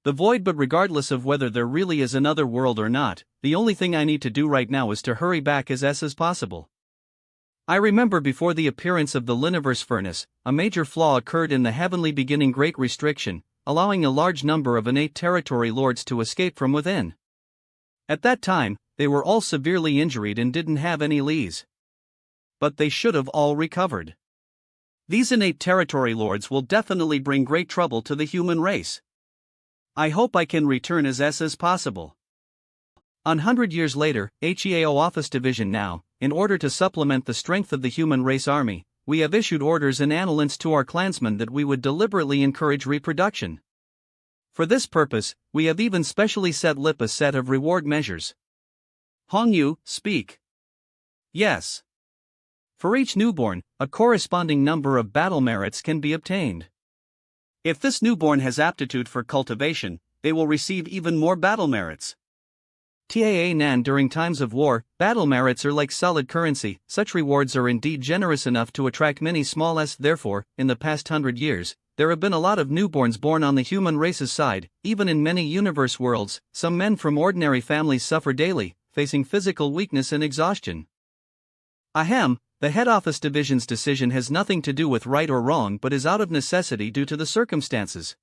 The void. But regardless of whether there really is another world or not, the only thing I need to do right now is to hurry back as possible. I remember before the appearance of the Liniverse furnace, a major flaw occurred in the heavenly beginning Great Restriction, allowing a large number of innate territory lords to escape from within. At that time, they were all severely injured and didn't have any lees. But they should have all recovered. These innate territory lords will definitely bring great trouble to the human race. I hope I can return as possible. 100 years later, HEAO Office Division now, in order to supplement the strength of the human race army, we have issued orders and annulments to our clansmen that we would deliberately encourage reproduction. For this purpose, we have even specially set up a set of reward measures. Hongyu, speak. Yes. For each newborn, a corresponding number of battle merits can be obtained. If this newborn has aptitude for cultivation, they will receive even more battle merits. Nan, during times of war, battle merits are like solid currency. Such rewards are indeed generous enough to attract many small s. Therefore, in the past 100 years, there have been a lot of newborns born on the human race's side. Even in many universe worlds, some men from ordinary families suffer daily, facing physical weakness and exhaustion. Ahem, the head office division's decision has nothing to do with right or wrong but is out of necessity due to the circumstances.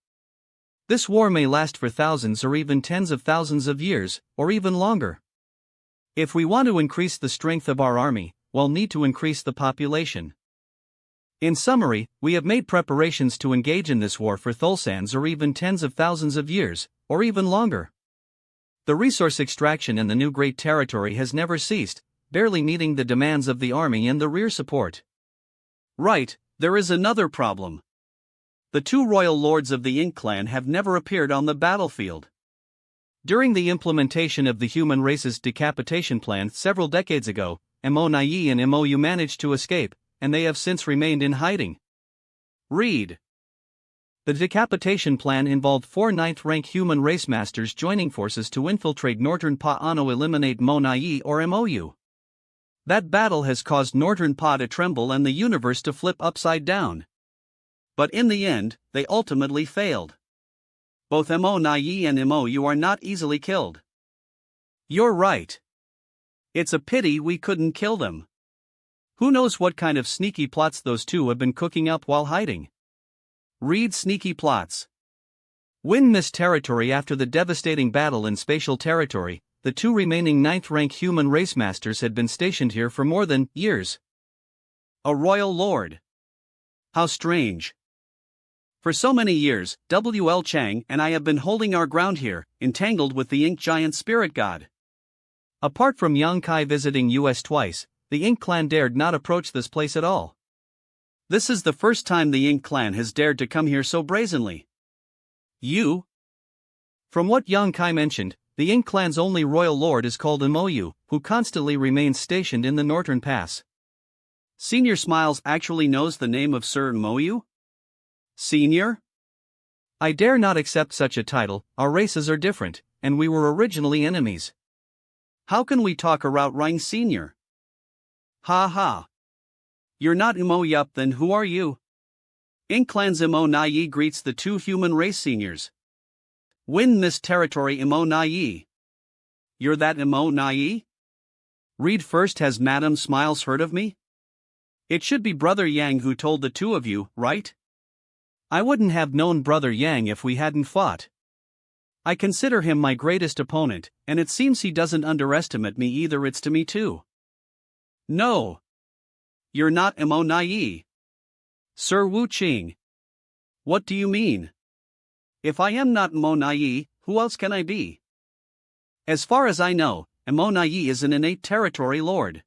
This war may last for thousands or even tens of thousands of years, or even longer. If we want to increase the strength of our army, we'll need to increase the population. In summary, we have made preparations to engage in this war for thousands or even tens of thousands of years, or even longer. The resource extraction in the new Great Territory has never ceased, barely meeting the demands of the army and the rear support. Right, there is another problem. The two royal lords of the Ink clan have never appeared on the battlefield. During the implementation of the human race's decapitation plan several decades ago, Monayi and Mou managed to escape, and they have since remained in hiding. Read. The decapitation plan involved 4 ninth-rank human race masters joining forces to infiltrate Northern Pa-ano eliminate Monayi or Mou. That battle has caused Northern Pa to tremble and the universe to flip upside down. But in the end, they ultimately failed. Both Monayi and Mou are not easily killed. You're right. It's a pity we couldn't kill them. Who knows what kind of sneaky plots those two have been cooking up while hiding. Read sneaky plots. Win this territory. After the devastating battle in spatial territory, the 2 remaining 9th-rank human race masters had been stationed here for more than years. A royal lord. How strange. For so many years, W.L. Chang and I have been holding our ground here, entangled with the Ink giant spirit god. Apart from Yang Kai visiting US twice, the Ink clan dared not approach this place at all. This is the first time the Ink clan has dared to come here so brazenly. You? From what Yang Kai mentioned, the Ink clan's only royal lord is called Mou, who constantly remains stationed in the Northern Pass. Senior Smiles actually knows the name of Sir Mou? Senior? I dare not accept such a title. Our races are different, and we were originally enemies. How can we talk about Rang Senior? Ha ha. You're not Mou Yup, then who are you? Ink clan's Monayi greets the 2 human race seniors. Win this territory, Monayi. You're that Monayi? Read first. Has Madame Smiles heard of me? It should be Brother Yang who told the 2 of you, right? I wouldn't have known Brother Yang if we hadn't fought. I consider him my greatest opponent, and it seems he doesn't underestimate me either. It's to me too. No. You're not a Monayi. Sir Wu Qing. What do you mean? If I am not Monayi, who else can I be? As far as I know, a Monayi is an innate territory lord.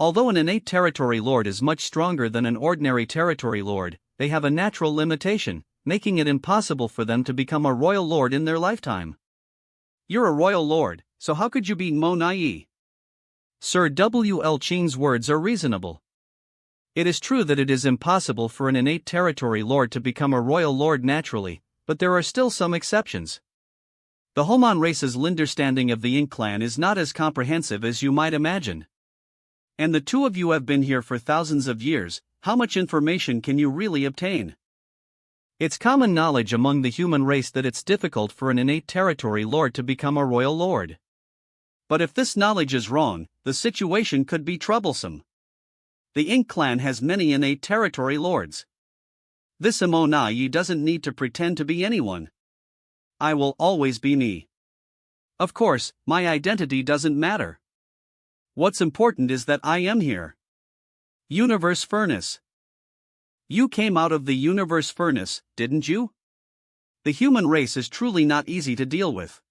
Although an innate territory lord is much stronger than an ordinary territory lord, they have a natural limitation, making it impossible for them to become a royal lord in their lifetime. You're a royal lord, so how could you be Monayi? Sir W. L. Qing's words are reasonable. It is true that it is impossible for an innate territory lord to become a royal lord naturally, but there are still some exceptions. The Homan race's understanding of the Ink clan is not as comprehensive as you might imagine. And the two of you have been here for thousands of years, how much information can you really obtain? It's common knowledge among the human race that it's difficult for an innate territory lord to become a royal lord. But if this knowledge is wrong, the situation could be troublesome. The Ink clan has many innate territory lords. This Monayi doesn't need to pretend to be anyone. I will always be me. Of course, my identity doesn't matter. What's important is that I am here. Universe Furnace. You came out of the Universe Furnace, didn't you? The human race is truly not easy to deal with.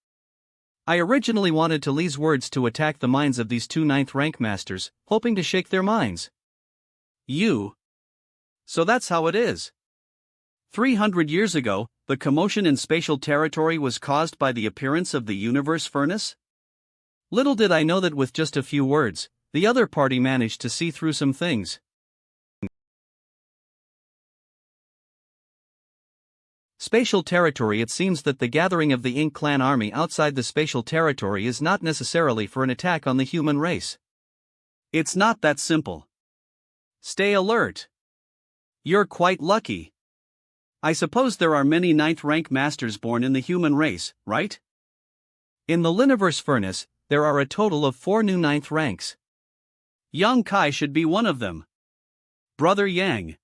I originally wanted to Lee's words to attack the minds of these two 9th rank masters, hoping to shake their minds. You? So that's how it is. 300 years ago, the commotion in spatial territory was caused by the appearance of the Universe Furnace? Little did I know that with just a few words, the other party managed to see through some things. Spatial territory. It seems that the gathering of the Ink clan army outside the spatial territory is not necessarily for an attack on the human race. It's not that simple. Stay alert. You're quite lucky. I suppose there are many 9th rank masters born in the human race, right? In the Liniverse Furnace, there are a total of 4 new 9th ranks. Yang Kai should be one of them. Brother Yang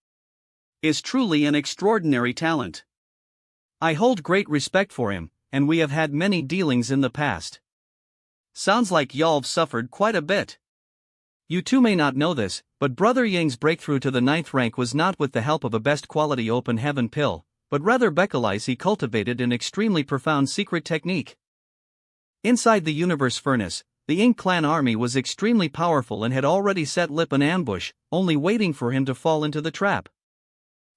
is truly an extraordinary talent. I hold great respect for him, and we have had many dealings in the past. Sounds like y'all've suffered quite a bit. You two may not know this, but Brother Yang's breakthrough to the 9th rank was not with the help of a best quality open heaven pill, but rather beckons he cultivated an extremely profound secret technique. Inside the Universe Furnace, the Ink clan army was extremely powerful and had already set Lip an ambush, only waiting for him to fall into the trap.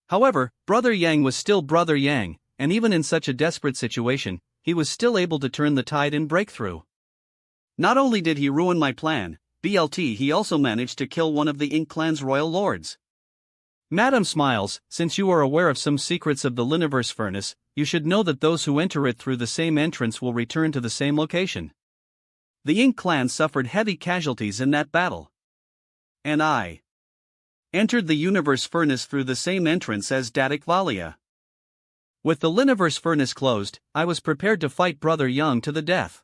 However, Brother Yang was still Brother Yang, and even in such a desperate situation, he was still able to turn the tide and break through. Not only did he ruin my plan, BLT, he also managed to kill one of the Ink clan's royal lords. Madam Smiles, since you are aware of some secrets of the Liniverse Furnace, you should know that those who enter it through the same entrance will return to the same location. The Ink clan suffered heavy casualties in that battle. And I entered the Universe Furnace through the same entrance as Dadik Valia. With the Liniverse Furnace closed, I was prepared to fight Brother Yang to the death.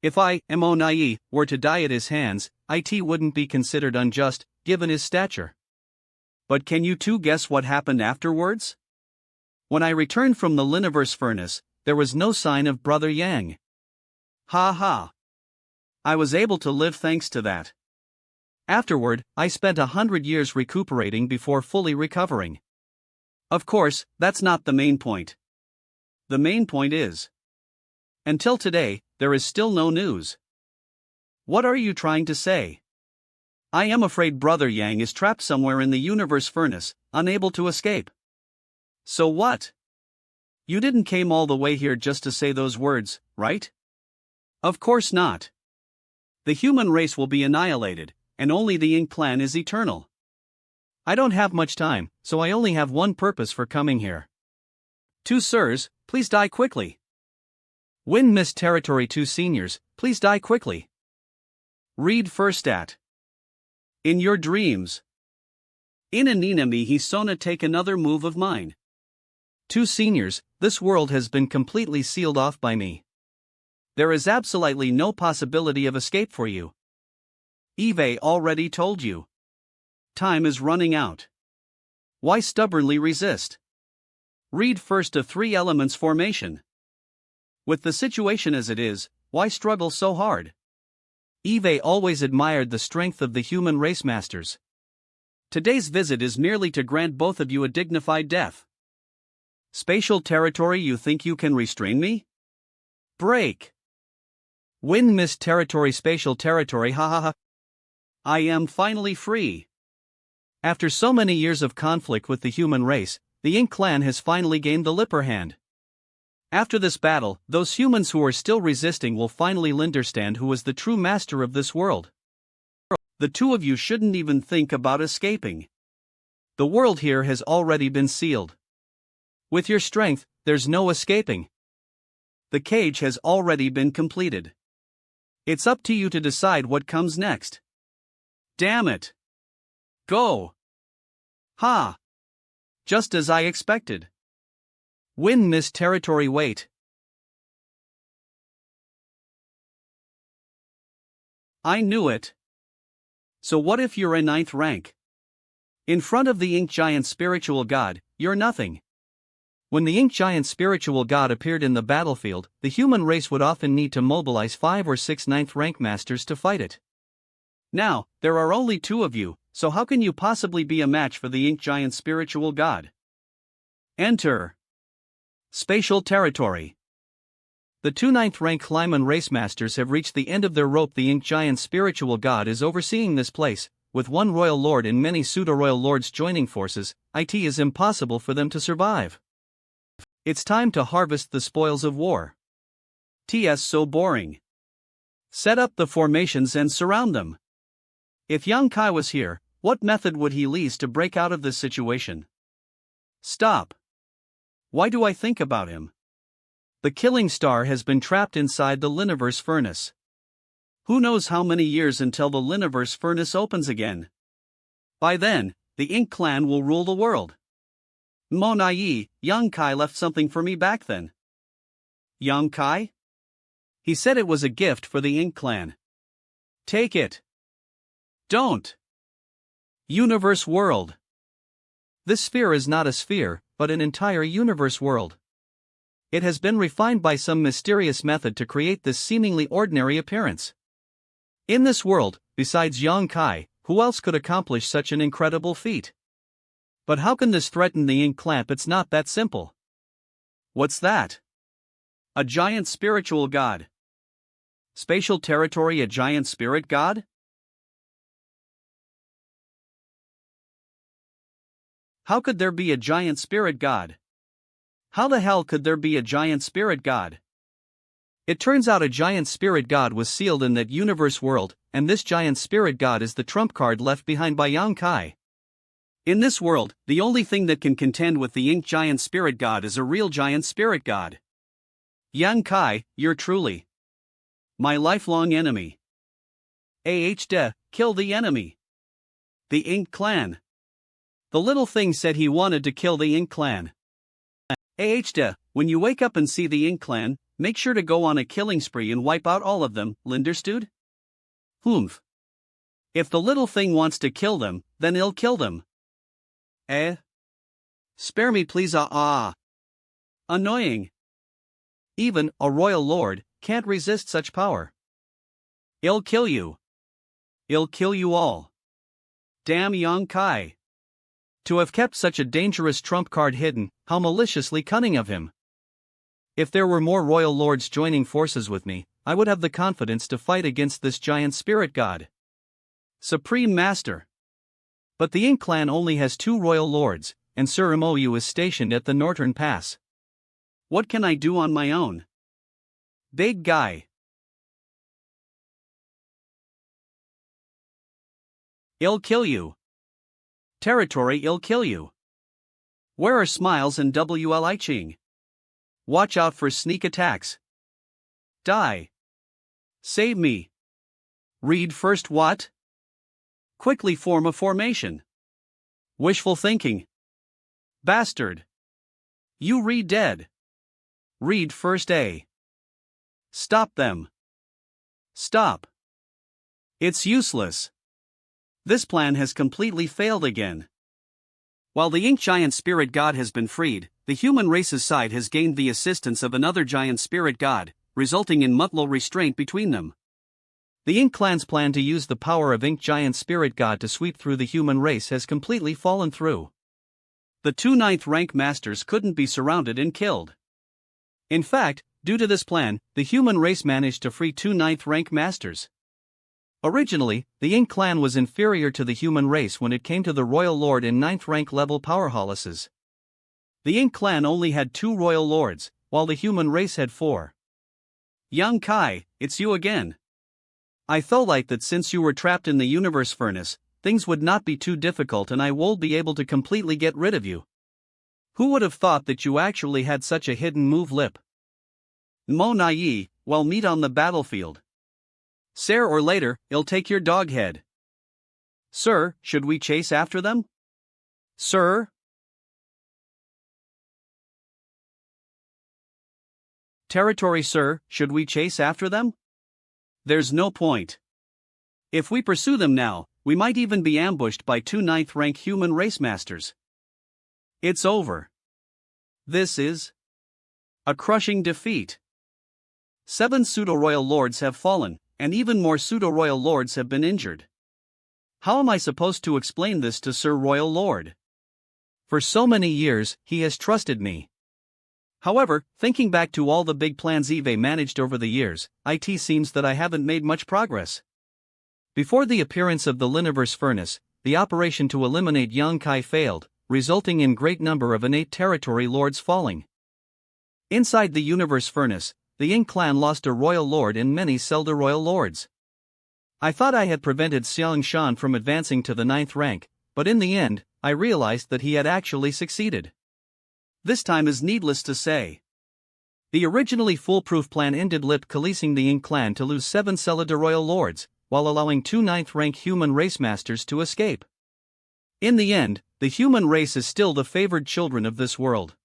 If I, Monayi, were to die at his hands, it wouldn't be considered unjust, given his stature. But can you two guess what happened afterwards? When I returned from the Liniverse Furnace, there was no sign of Brother Yang. Ha ha. I was able to live thanks to that. Afterward, I spent 100 years recuperating before fully recovering. Of course, that's not the main point. The main point is, until today, there is still no news. What are you trying to say? I am afraid Brother Yang is trapped somewhere in the Universe Furnace, unable to escape. So what? You didn't came all the way here just to say those words, right? Of course not. The human race will be annihilated, and only the Ink clan is eternal. I don't have much time, so I only have one purpose for coming here. 2 sirs, please die quickly. Win Miss Territory 2 seniors, please die quickly. Read first at. In your dreams. In Aninami he sona take another move of mine. 2 seniors, this world has been completely sealed off by me. There is absolutely no possibility of escape for you. Eve already told you. Time is running out. Why stubbornly resist? Read first a 3 elements formation. With the situation as it is, why struggle so hard? Eve always admired the strength of the human race masters. Today's visit is merely to grant both of you a dignified death. Spatial territory, you think you can restrain me? Break. Win miss territory, spatial territory, ha ha ha. I am finally free. After so many years of conflict with the human race, the Ink clan has finally gained the upper hand. After this battle, those humans who are still resisting will finally understand who is the true master of this world. The two of you shouldn't even think about escaping. The world here has already been sealed. With your strength, there's no escaping. The cage has already been completed. It's up to you to decide what comes next. Damn it. Go. Ha. Just as I expected. Win miss territory, wait. I knew it. So what if you're a 9th rank? In front of the Ink Giant spiritual god, you're nothing. When the Ink Giant spiritual god appeared in the battlefield, the human race would often need to mobilize 5 or 6 9th rank masters to fight it. Now, there are only 2 of you, so how can you possibly be a match for the Ink Giant spiritual god? Enter. Spatial territory. The 2 9th rank Kleiman race masters have reached the end of their rope. The Ink Giant spiritual god is overseeing this place. With one royal lord and many pseudo-royal lords joining forces, it is impossible for them to survive. It's time to harvest the spoils of war. TS so boring. Set up the formations and surround them. If Yang Kai was here, what method would he use to break out of this situation? Stop. Why do I think about him? The killing star has been trapped inside the Liniverse furnace. Who knows how many years until the Liniverse furnace opens again? By then, the Ink clan will rule the world. Monayi, Yang Kai left something for me back then. Yang Kai? He said it was a gift for the Ink clan. Take it. Don't. Universe world. This sphere is not a sphere, but an entire universe world. It has been refined by some mysterious method to create this seemingly ordinary appearance. In this world, besides Yang Kai, who else could accomplish such an incredible feat? But how can this threaten the Ink clan? It's not that simple. What's that? A giant spiritual god. Spatial territory, a giant spirit god? How could there be a giant spirit god? How the hell could there be a giant spirit god? It turns out a giant spirit god was sealed in that universe world, and this giant spirit god is the trump card left behind by Yang Kai. In this world, the only thing that can contend with the Ink Giant Spirit God is a real giant spirit god. Yang Kai, you're truly my lifelong enemy. Kill the enemy. The Ink clan. The little thing said he wanted to kill the Ink clan. When you wake up and see the Ink clan, make sure to go on a killing spree and wipe out all of them, Linderstude? Humph. If the little thing wants to kill them, then he'll kill them. Spare me please, Annoying. Even a royal lord can't resist such power. I'll kill you. I'll kill you all. Damn Yang Kai. To have kept such a dangerous trump card hidden, how maliciously cunning of him. If there were more royal lords joining forces with me, I would have the confidence to fight against this giant spirit god. Supreme Master. But the Ink clan only has 2 royal lords, and Sir Moyu is stationed at the Northern Pass. What can I do on my own? Big guy. I'll kill you. Territory, I'll kill you. Where are Smiles and WLI Ching? Watch out for sneak attacks. Die. Save me. Read first what? Quickly form a formation. Wishful thinking. Bastard. You read dead. Read first A. Stop them. Stop. It's useless. This plan has completely failed again. While the Ink Giant Spirit God has been freed, the human race's side has gained the assistance of another giant spirit god, resulting in mutual restraint between them. The Ink clan's plan to use the power of Ink Giant Spirit God to sweep through the human race has completely fallen through. The two 9th rank masters couldn't be surrounded and killed. In fact, due to this plan, the human race managed to free two 9th rank masters. Originally, the Ink clan was inferior to the human race when it came to the Royal Lord and 9th rank level powerhouses. The Ink clan only had 2 Royal Lords, while the human race had 4. Young Kai, it's you again. I thought that since you were trapped in the universe furnace, things would not be too difficult and I will be able to completely get rid of you. Who would have thought that you actually had such a hidden move lip? Monayi, well, meet on the battlefield. Sooner or later, I'll take your dog head. Sir, should we chase after them? Sir? Territory, sir, should we chase after them? There's no point. If we pursue them now, we might even be ambushed by 2 9th rank human race masters. It's over. This is a crushing defeat. 7 pseudo-royal lords have fallen, and even more pseudo-royal lords have been injured. How am I supposed to explain this to Sir Royal Lord? For so many years, he has trusted me. However, thinking back to all the big plans Eve managed over the years, it seems that I haven't made much progress. Before the appearance of the Liniverse Furnace, the operation to eliminate Young Kai failed, resulting in great number of innate territory lords falling. Inside the Universe Furnace, the Ink clan lost a Royal Lord and many pseudo-royal lords. I thought I had prevented Xiang Shan from advancing to the 9th rank, but in the end, I realized that he had actually succeeded. This time is needless to say. The originally foolproof plan ended coalescing the Ink clan to lose 7 pseudo-royal lords, while allowing 2 9th rank human race masters to escape. In the end, the human race is still the favored children of this world.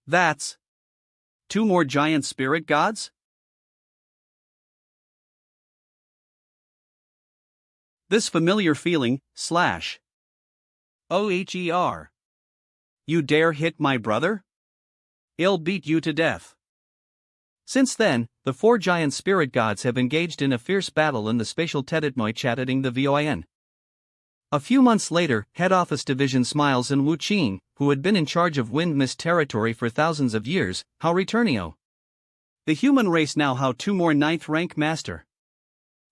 That's 2 more giant spirit gods? This familiar feeling, /OHER. You dare hit my brother? I'll beat you to death. Since then, the 4 giant spirit gods have engaged in a fierce battle in the spatial Teditnoi chatting the VOIN. A few months later, Head Office Division Smiles and Wu Qing, who had been in charge of Wind Mist territory for thousands of years, how returnio. The human race now how 2 more 9th rank master.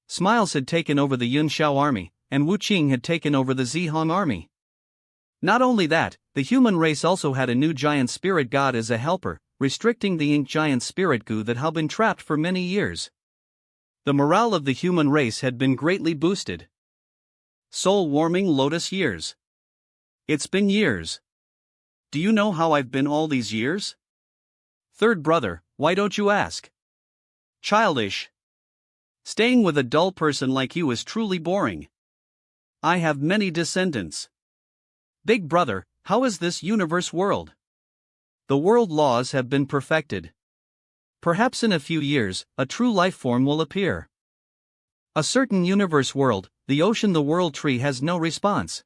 Smiles had taken over the Yun Shao army, and Wu Qing had taken over the Zihong army. Not only that, the human race also had a new giant spirit god as a helper, restricting the Ink giant spirit goo that had been trapped for many years. The morale of the human race had been greatly boosted. Soul-warming lotus years. It's been years. Do you know how I've been all these years? Third brother, why don't you ask? Childish. Staying with a dull person like you is truly boring. I have many descendants. Big brother, how is this universe world? The world laws have been perfected. Perhaps in a few years, a true life form will appear. A certain universe world, the ocean, the world tree has no response.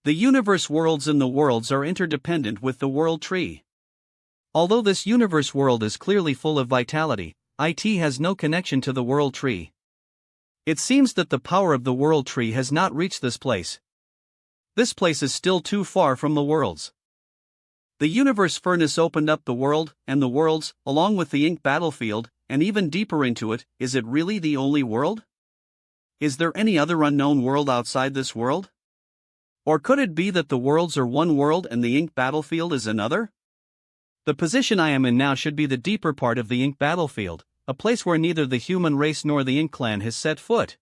The universe worlds and the worlds are interdependent with the world tree. Although this universe world is clearly full of vitality, it has no connection to the world tree. It seems that the power of the world tree has not reached this place. This place is still too far from the worlds. The universe furnace opened up the world, and the worlds, along with the Ink battlefield, and even deeper into it. Is it really the only world? Is there any other unknown world outside this world? Or could it be that the worlds are one world and the Ink battlefield is another? The position I am in now should be the deeper part of the Ink battlefield, a place where neither the human race nor the Ink clan has set foot.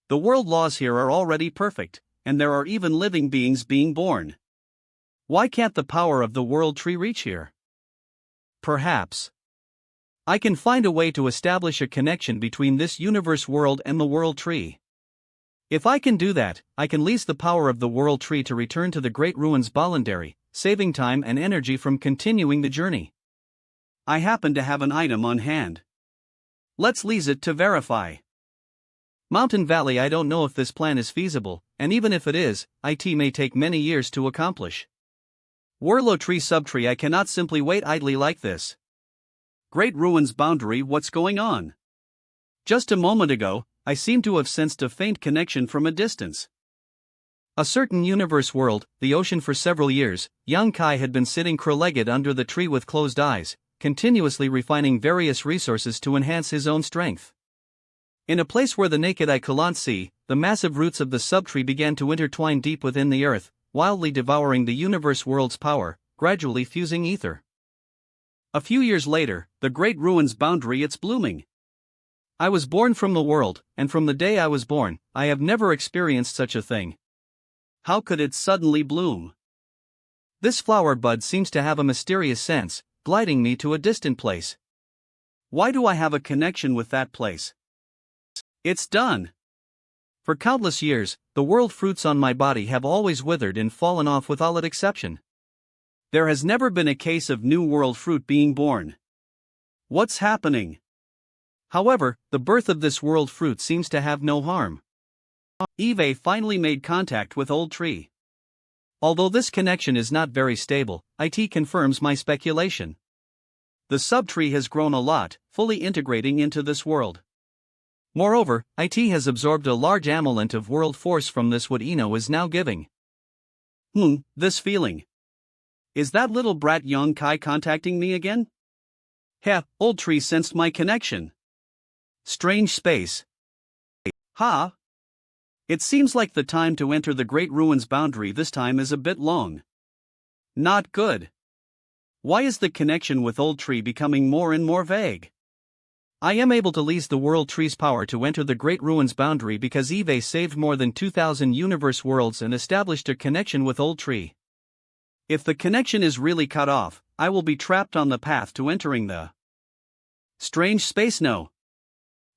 The world laws here are already perfect, and there are even living beings being born. Why can't the power of the world tree reach here? Perhaps I can find a way to establish a connection between this universe world and the world tree. If I can do that, I can lease the power of the world tree to return to the Great Ruins voluntary, saving time and energy from continuing the journey. I happen to have an item on hand. Let's lease it to verify. Mountain Valley, I don't know if this plan is feasible, and even if it is, it may take many years to accomplish. Wurlo Tree Subtree, I cannot simply wait idly like this. Great Ruins boundary, what's going on? Just a moment ago, I seem to have sensed a faint connection from a distance. A certain universe world, the ocean. For several years, young Kai had been sitting crow-legged under the tree with closed eyes, continuously refining various resources to enhance his own strength. In a place where the naked eye couldn't see, the massive roots of the subtree began to intertwine deep within the earth, wildly devouring the universe world's power, gradually fusing ether. A few years later, the great ruin's boundary, it's blooming. I was born from the world, and from the day I was born, I have never experienced such a thing. How could it suddenly bloom? This flower bud seems to have a mysterious sense, gliding me to a distant place. Why do I have a connection with that place? It's done. For countless years, the world fruits on my body have always withered and fallen off without exception. There has never been a case of new world fruit being born. What's happening? However, the birth of this world fruit seems to have no harm. Eve finally made contact with old tree. Although this connection is not very stable, it confirms my speculation. The subtree has grown a lot, fully integrating into this world. Moreover, it has absorbed a large amount of world force from this what Eno is now giving. This feeling. Is that little brat young Kai contacting me again? Old tree sensed my connection. Strange space. Ha! It seems like the time to enter the great ruin's boundary this time is a bit long. Not good. Why is the connection with old tree becoming more and more vague? I am able to lease the world tree's power to enter the great ruin's boundary because Eve saved more than 2,000 universe worlds and established a connection with old tree. If the connection is really cut off, I will be trapped on the path to entering the strange space. No.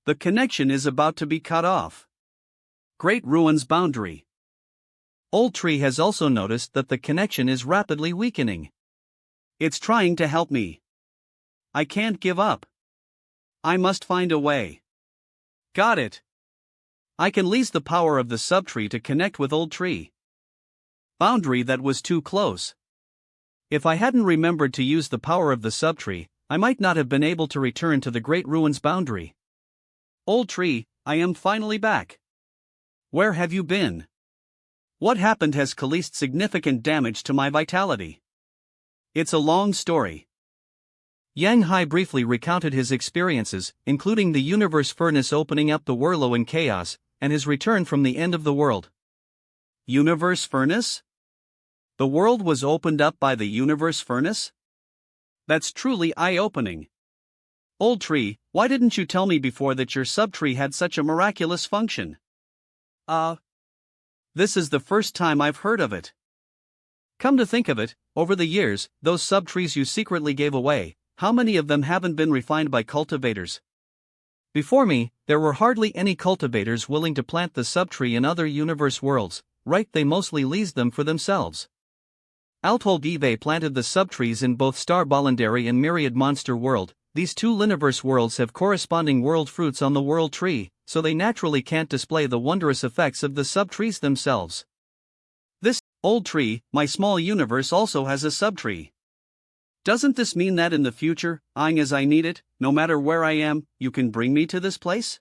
The connection is about to be cut off. Great ruin's boundary. Old tree has also noticed that the connection is rapidly weakening. It's trying to help me. I can't give up. I must find a way. Got it. I can lease the power of the subtree to connect with old tree. Boundary that was too close. If I hadn't remembered to use the power of the subtree, I might not have been able to return to the great ruin's boundary. Old tree, I am finally back. Where have you been? What happened has caused significant damage to my vitality. It's a long story. Yang Hai briefly recounted his experiences, including the universe furnace opening up the whirlpool in chaos, and his return from the end of the world. Universe furnace? The world was opened up by the universe furnace? That's truly eye-opening. Old tree, why didn't you tell me before that your subtree had such a miraculous function? This is the first time I've heard of it. Come to think of it, over the years, those subtrees you secretly gave away, how many of them haven't been refined by cultivators? Before me, there were hardly any cultivators willing to plant the subtree in other universe worlds, right? They mostly leased them for themselves. Althold Eve planted the subtrees in both Star Bollandary and Myriad Monster World. These two Liniverse worlds have corresponding world fruits on the world tree, so they naturally can't display the wondrous effects of the subtrees themselves. This old tree, my small universe, also has a subtree. Doesn't this mean that in the future, as I need it, no matter where I am, you can bring me to this place?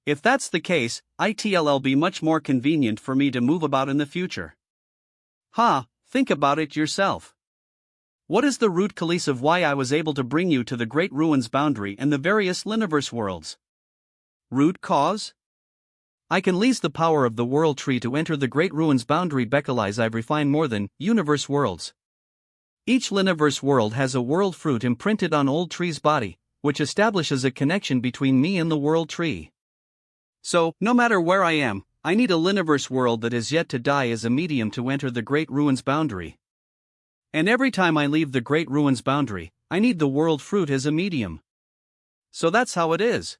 If that's the case, it'll be much more convenient for me to move about in the future. Think about it yourself. What is the root cause of why I was able to bring you to the Great Ruins boundary and the various Liniverse worlds? Root cause? I can lease the power of the world tree to enter the Great Ruins boundary because I've refined more than universe worlds. Each Liniverse world has a world fruit imprinted on old tree's body, which establishes a connection between me and the world tree. So, no matter where I am, I need a Liniverse world that is yet to die as a medium to enter the Great Ruins boundary. And every time I leave the Great Ruins boundary, I need the world fruit as a medium. So that's how it is.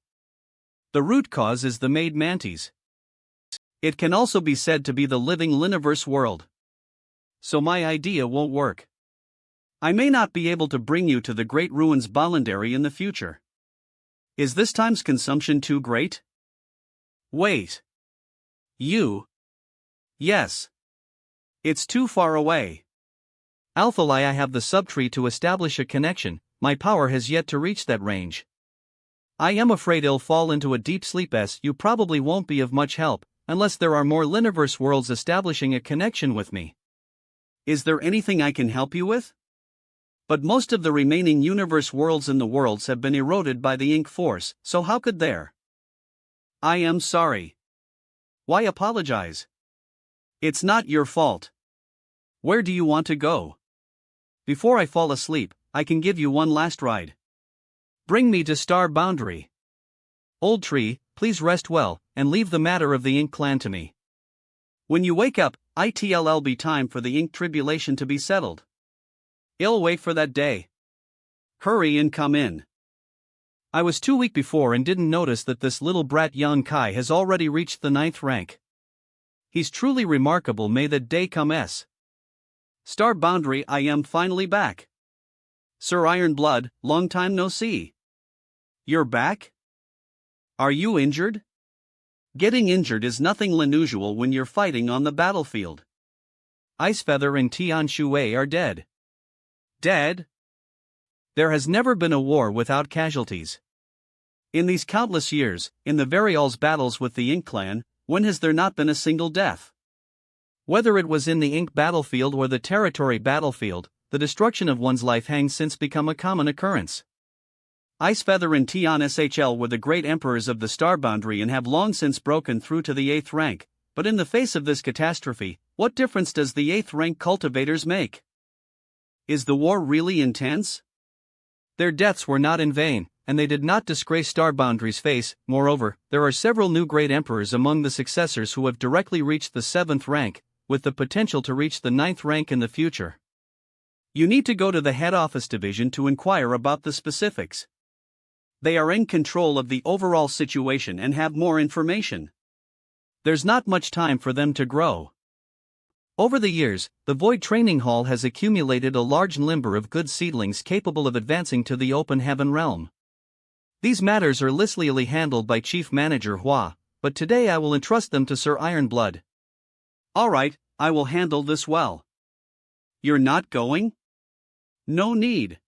The root cause is the Maid Mantis. It can also be said to be the living Liniverse world. So my idea won't work. I may not be able to bring you to the Great Ruins Bollandary in the future. Is this time's consumption too great? Wait. Yes. It's too far away. Although I have the subtree to establish a connection, my power has yet to reach that range. I am afraid I'll fall into a deep sleep as you probably won't be of much help, unless there are more Liniverse worlds establishing a connection with me. Is there anything I can help you with? But most of the remaining universe worlds in the worlds have been eroded by the ink force, so how could there? I am sorry. Why apologize? It's not your fault. Where do you want to go? Before I fall asleep, I can give you one last ride. Bring me to Star Boundary. Old tree, please rest well, and leave the matter of the Ink clan to me. When you wake up, it'll be time for the Ink tribulation to be settled. I'll wait for that day. Hurry and come in. I was too weak before and didn't notice that this little brat young Kai has already reached the 9th rank. He's truly remarkable, may that day come s. Star Boundary, I am finally back. Sir Ironblood, long time no see. You're back? Are you injured? Getting injured is nothing unusual when you're fighting on the battlefield. Icefeather and Tian Shui are dead. Dead? There has never been a war without casualties. In these countless years, in the Varial's battles with the Ink clan, when has there not been a single death? Whether it was in the Ink battlefield or the territory battlefield, the destruction of one's life has since become a common occurrence. Icefeather and Tian Shl were the great emperors of the Star Boundary and have long since broken through to the 8th rank, but in the face of this catastrophe, what difference does the 8th rank cultivators make? Is the war really intense? Their deaths were not in vain, and they did not disgrace Star Boundary's face. Moreover, there are several new great emperors among the successors who have directly reached the 7th rank, with the potential to reach the 9th rank in the future. You need to go to the head office division to inquire about the specifics. They are in control of the overall situation and have more information. There's not much time for them to grow. Over the years, the Void Training Hall has accumulated a large number of good seedlings capable of advancing to the Open Heaven realm. These matters are listily handled by Chief Manager Hua, but today I will entrust them to Sir Ironblood. Alright, I will handle this well. You're not going? No need.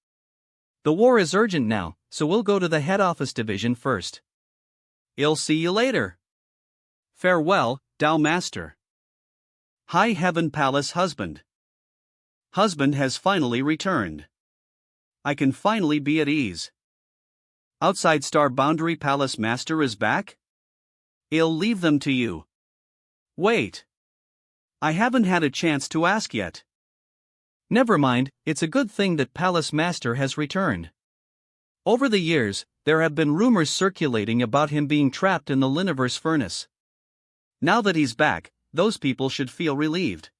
The war is urgent now, so we'll go to the head office division first. I'll see you later. Farewell, Tao Master. High Heaven Palace Husband. Husband has finally returned. I can finally be at ease. Outside Star Boundary Palace Master is back? I'll leave them to you. Wait. I haven't had a chance to ask yet. Never mind, it's a good thing that Palace Master has returned. Over the years, there have been rumors circulating about him being trapped in the Liniverse furnace. Now that he's back, those people should feel relieved.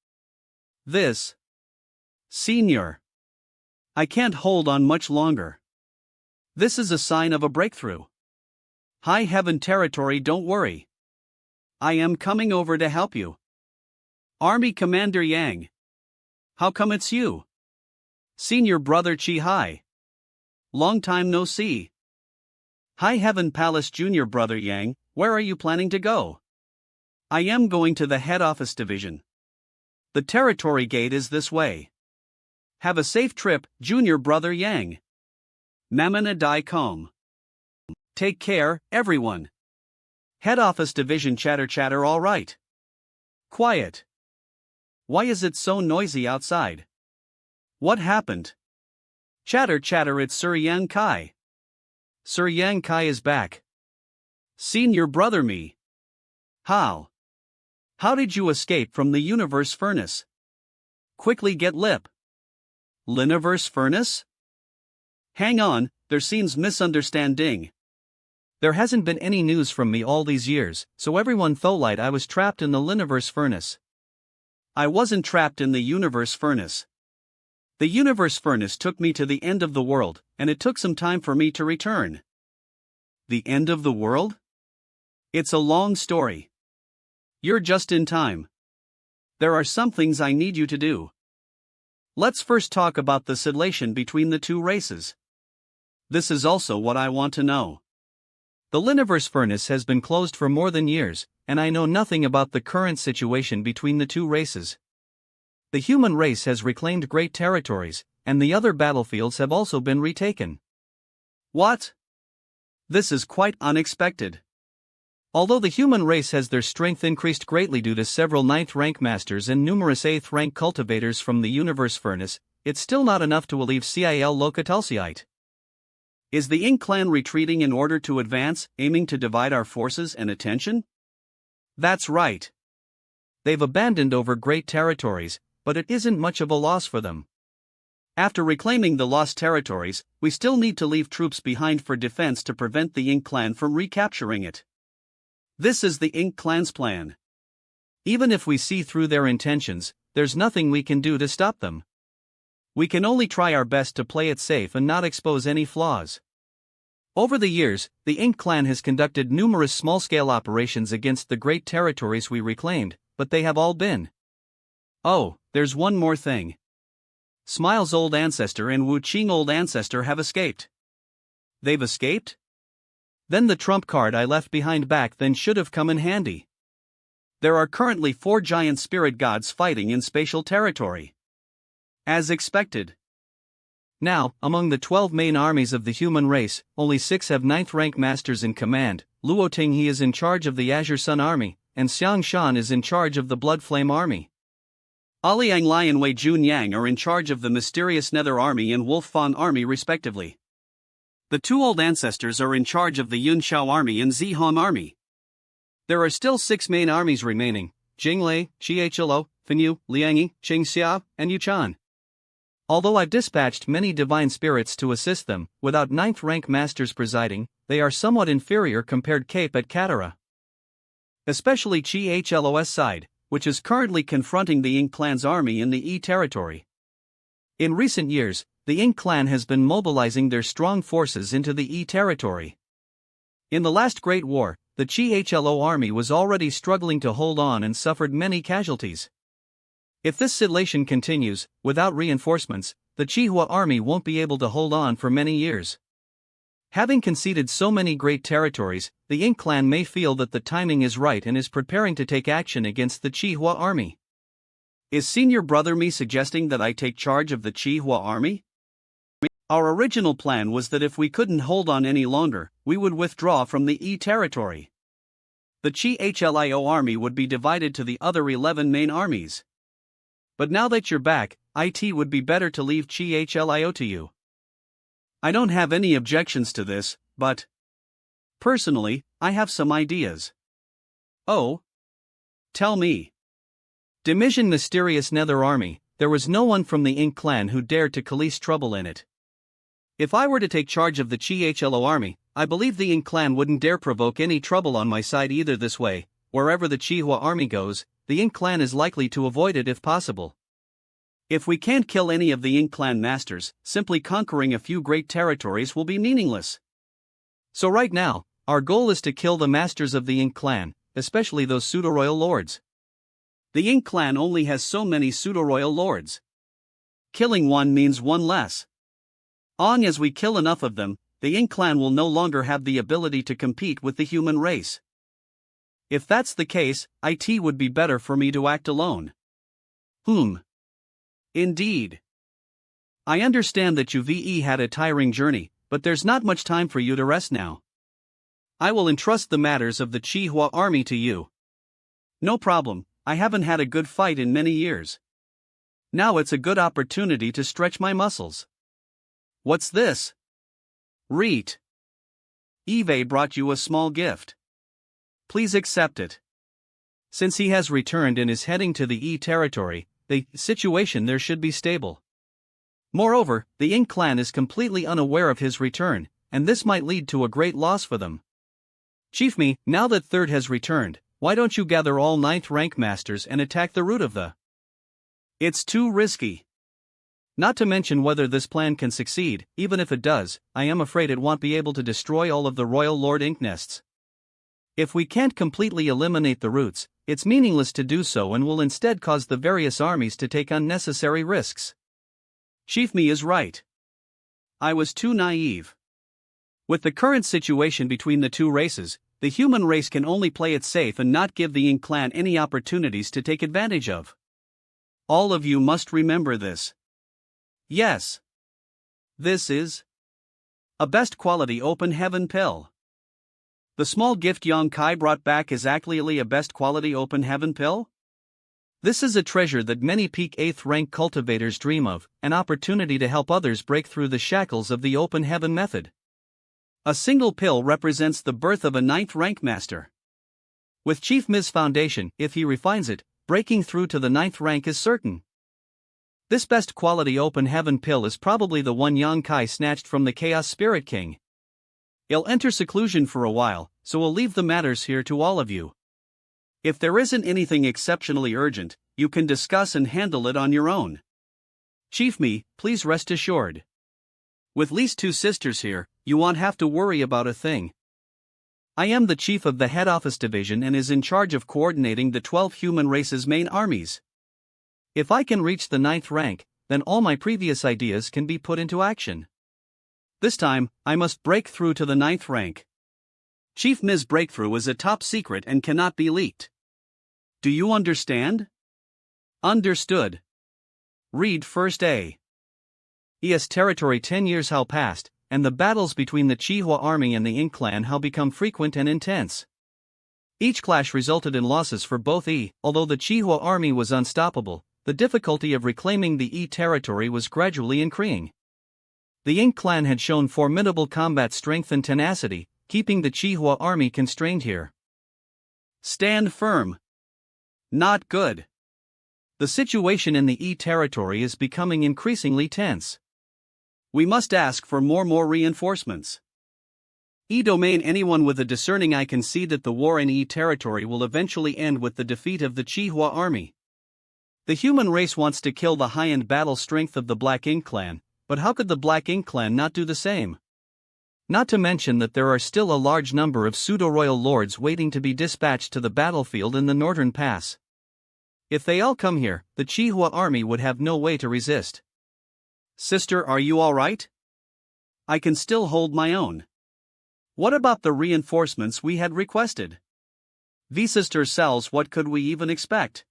This. Senior. I can't hold on much longer. This is a sign of a breakthrough. High Heaven territory, don't worry. I am coming over to help you. Army Commander Yang. How come it's you? Senior Brother Chi Hai. Long time no see. High Heaven Palace Junior Brother Yang, where are you planning to go? I am going to the head office division. The territory gate is this way. Have a safe trip, Junior Brother Yang. Mamana Dai Com. Take care, everyone. Head office division chatter all right. Quiet. Why is it so noisy outside? What happened? Chatter, it's Sir Yang Kai. Sir Yang Kai is back. Senior Brother me. How? How did you escape from the universe furnace? Quickly get lip. Liniverse furnace? Hang on, there seems misunderstanding. There hasn't been any news from me all these years, so everyone thought I was trapped in the Liniverse furnace. I wasn't trapped in the universe furnace. The universe furnace took me to the end of the world, and it took some time for me to return. The end of the world? It's a long story. You're just in time. There are some things I need you to do. Let's first talk about the escalation between the two races. This is also what I want to know. The Liniverse furnace has been closed for more than years, and I know nothing about the current situation between the two races. The human race has reclaimed great territories, and the other battlefields have also been retaken. What? This is quite unexpected. Although the human race has their strength increased greatly due to several 9th rank masters and numerous 8th rank cultivators from the universe furnace, it's still not enough to alleviate Cil Locatelsiite. Is the Ink clan retreating in order to advance, aiming to divide our forces and attention? That's right. They've abandoned over great territories, but it isn't much of a loss for them. After reclaiming the lost territories, we still need to leave troops behind for defense to prevent the Ink clan from recapturing it. This is the Ink clan's plan. Even if we see through their intentions, there's nothing we can do to stop them. We can only try our best to play it safe and not expose any flaws. Over the years, the Ink clan has conducted numerous small-scale operations against the great territories we reclaimed, but they have all been. Oh, there's one more thing. Smile's old ancestor and Wu Qing old ancestor have escaped. They've escaped? Then the trump card I left behind back then should have come in handy. There are currently 4 giant spirit gods fighting in spatial territory. As expected. Now, among the 12 main armies of the human race, only 6 have 9th rank masters in command. Luo Tinghe is in charge of the Azure Sun army, and Xiang Shan is in charge of the Blood Flame army. Aliang Lai and Wei Jun Yang are in charge of the Mysterious Nether army and Wolf Fawn army respectively. The 2 old ancestors are in charge of the Yun Shao army and Zihong army. There are still 6 main armies remaining: Jinglei, Chiechilo, Finyu, Liangyi, Qingxia, and Yuchan. Although I've dispatched many divine spirits to assist them, without 9th rank masters presiding, they are somewhat inferior compared Cape at Katara. Especially Chiehlo's side, which is currently confronting the Ink clan's army in the E territory. In recent years, the Ink clan has been mobilizing their strong forces into the E territory. In the last Great War, the Chiehlo army was already struggling to hold on and suffered many casualties. If this situation continues, without reinforcements, the Chihua army won't be able to hold on for many years. Having conceded so many great territories, the Ink clan may feel that the timing is right and is preparing to take action against the Chihua army. Is Senior Brother Me suggesting that I take charge of the Chihua army? Our original plan was that if we couldn't hold on any longer, we would withdraw from the E territory. The Chihlio army would be divided to the other 11 main armies. But now that you're back, it would be better to leave Chihlio to you. I don't have any objections to this, but personally, I have some ideas. Oh? Tell me. Dimission Mysterious Nether army, there was no one from the Ink clan who dared to cause trouble in it. If I were to take charge of the Chiehlo army, I believe the Ink clan wouldn't dare provoke any trouble on my side either. This way, wherever the Chihua army goes, the Ink clan is likely to avoid it if possible. If we can't kill any of the Ink clan masters, simply conquering a few great territories will be meaningless. So right now, our goal is to kill the masters of the Ink clan, especially those pseudo-royal lords. The Ink clan only has so many pseudo-royal lords. Killing one means one less. As we kill enough of them, the Ink clan will no longer have the ability to compete with the human race. If that's the case, it would be better for me to act alone. Indeed. I understand that you've had a tiring journey, but there's not much time for you to rest now. I will entrust the matters of the Chihua army to you. No problem, I haven't had a good fight in many years. Now it's a good opportunity to stretch my muscles. What's this? Reet. Eve brought you a small gift. Please accept it. Since he has returned and is heading to the E territory, the situation there should be stable. Moreover, the Ink clan is completely unaware of his return, and this might lead to a great loss for them. Chief Me, now that Third has returned, why don't you gather all 9th rank masters and attack the root of the... It's too risky. Not to mention whether this plan can succeed. Even if it does, I am afraid it won't be able to destroy all of the Royal Lord Ink nests. If we can't completely eliminate the roots, it's meaningless to do so and will instead cause the various armies to take unnecessary risks. Chief Me is right. I was too naive. With the current situation between the two races, the human race can only play it safe and not give the Ink clan any opportunities to take advantage of. All of you must remember this. Yes. This is a best quality open heaven pill. The small gift Yong Kai brought back is actually a best quality open heaven pill? This is a treasure that many peak 8th rank cultivators dream of, an opportunity to help others break through the shackles of the open heaven method. A single pill represents the birth of a 9th rank master. With Chief Miz Foundation, if he refines it, breaking through to the 9th rank is certain. This best quality open heaven pill is probably the one Yong Kai snatched from the Chaos Spirit King. He'll enter seclusion for a while, so we'll leave the matters here to all of you. If there isn't anything exceptionally urgent, you can discuss and handle it on your own. Chief Me, please rest assured. With least 2 sisters here, you won't have to worry about a thing. I am the chief of the head office division and is in charge of coordinating the 12 human race's main armies. If I can reach the 9th rank, then all my previous ideas can be put into action. This time, I must break through to the 9th rank. Chief Miz breakthrough is a top secret and cannot be leaked. Do you understand? Understood. Read first A. ES territory 10 years have passed, and the battles between the Chihua army and the Ink clan have become frequent and intense. Each clash resulted in losses for both E. Although the Chihua army was unstoppable, the difficulty of reclaiming the E territory was gradually increasing. The Ink clan had shown formidable combat strength and tenacity, keeping the Chihua army constrained here. Stand firm. Not good. The situation in the E territory is becoming increasingly tense. We must ask for more reinforcements. E domain, anyone with a discerning eye can see that the war in E territory will eventually end with the defeat of the Chihua army. The human race wants to kill the high-end battle strength of the Black Ink clan, but how could the Black Ink clan not do the same? Not to mention that there are still a large number of pseudo-royal lords waiting to be dispatched to the battlefield in the northern pass. If they all come here, the Chihua army would have no way to resist. Sister, are you all right? I can still hold my own. What about the reinforcements we had requested? V-sister cells, what could we even expect?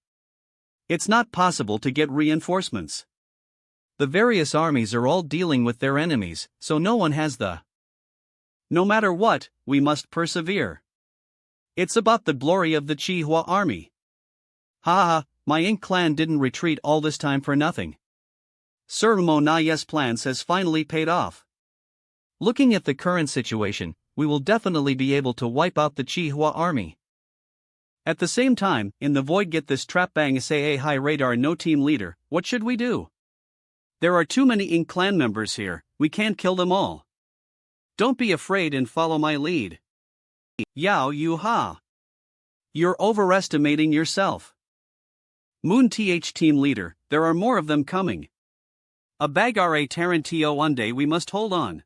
It's not possible to get reinforcements. The various armies are all dealing with their enemies, so no one has the. No matter what, we must persevere. It's about the glory of the Chihua army. Ha, my Ink clan didn't retreat all this time for nothing. Sir Monayi's plans has finally paid off. Looking at the current situation, we will definitely be able to wipe out the Chihua army. At the same time, in the void, get this trap bang say high radar, no team leader. What should we do? There are too many Ink clan members here, we can't kill them all. Don't be afraid and follow my lead. Yao Yu Ha. You're overestimating yourself. Moon TH team leader, there are more of them coming. A Bagare Tarantio one day, we must hold on.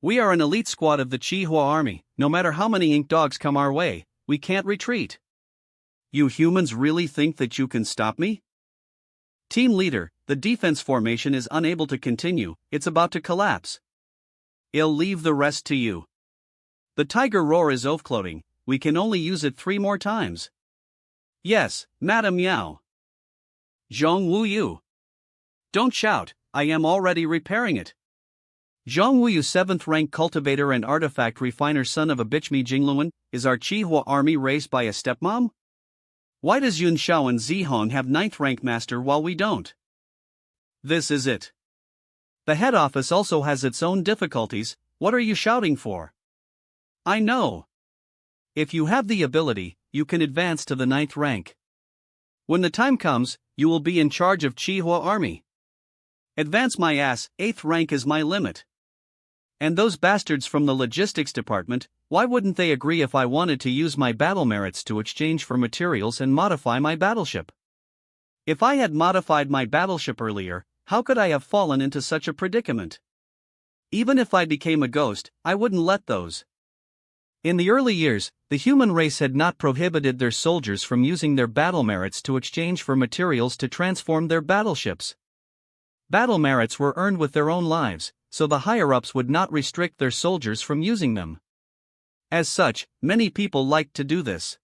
We are an elite squad of the Chihua army, no matter how many Ink dogs come our way, we can't retreat. You humans really think that you can stop me? Team leader, the defense formation is unable to continue, it's about to collapse. I'll leave the rest to you. The tiger roar is overloading, we can only use it 3 more times. Yes, Madam Yao. Zhong Wu Yu. Don't shout, I am already repairing it. Zhong Wu Yu, 7th rank cultivator and artifact refiner, son of a bitch me Jingluan, is our Chihua army raised by a stepmom? Why does Yun Xiao and Zihong have 9th rank master while we don't? This is it. The head office also has its own difficulties, what are you shouting for? I know. If you have the ability, you can advance to the 9th rank. When the time comes, you will be in charge of Chihua army. Advance my ass, 8th rank is my limit. And those bastards from the logistics department, why wouldn't they agree if I wanted to use my battle merits to exchange for materials and modify my battleship? If I had modified my battleship earlier, how could I have fallen into such a predicament? Even if I became a ghost, I wouldn't let those. In the early years, the human race had not prohibited their soldiers from using their battle merits to exchange for materials to transform their battleships. Battle merits were earned with their own lives, so the higher-ups would not restrict their soldiers from using them. As such, many people liked to do this.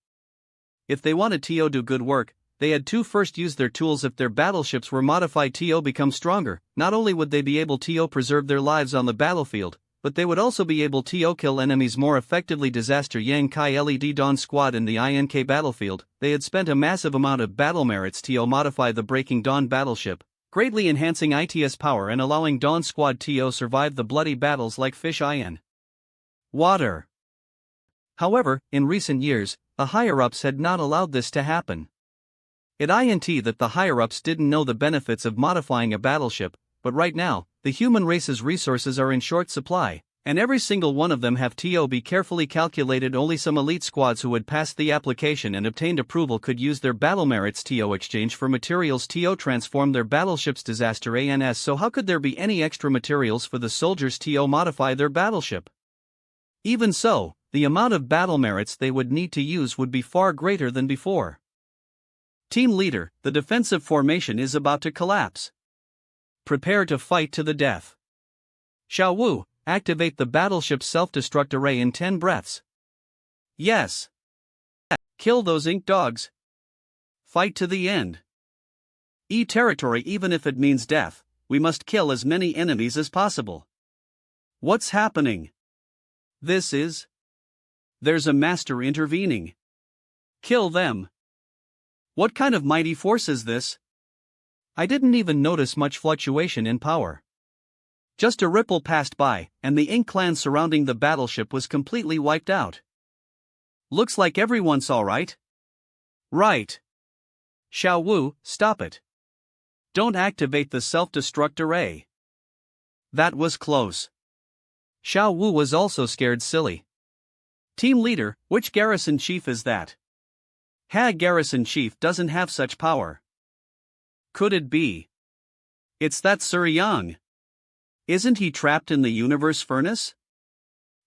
If they wanted to do good work, they had to first use their tools. If their battleships were modified to become stronger, not only would they be able to preserve their lives on the battlefield, but they would also be able to kill enemies more effectively. Disaster Yang Kai LED Dawn Squad in the INK battlefield. They had spent a massive amount of battle merits to modify the Breaking Dawn battleship, greatly enhancing its power and allowing Dawn Squad to survive the bloody battles like fish in water. However, in recent years, the higher-ups had not allowed this to happen. It isn't that the higher-ups didn't know the benefits of modifying a battleship, but right now, the human race's resources are in short supply, and every single one of them have to be carefully calculated. Only some elite squads who had passed the application and obtained approval could use their battle merits to exchange for materials to transform their battleships. Disaster ANS. So how could there be any extra materials for the soldiers to modify their battleship? Even so, the amount of battle merits they would need to use would be far greater than before. Team leader, the defensive formation is about to collapse. Prepare to fight to the death. Xiao Wu, activate the battleship's self-destruct array in 10 breaths. Yes. Kill those ink dogs. Fight to the end. Territory, even if it means death, we must kill as many enemies as possible. What's happening? There's a master intervening. Kill them. What kind of mighty force is this? I didn't even notice much fluctuation in power. Just a ripple passed by, and the ink clan surrounding the battleship was completely wiped out. Looks like everyone's alright. Right. Xiao Wu, stop it. Don't activate the self-destruct array. That was close. Xiao Wu was also scared silly. Team leader, which garrison chief is that? Garrison chief doesn't have such power. Could it be? It's that Sir Yang. Isn't he trapped in the universe furnace?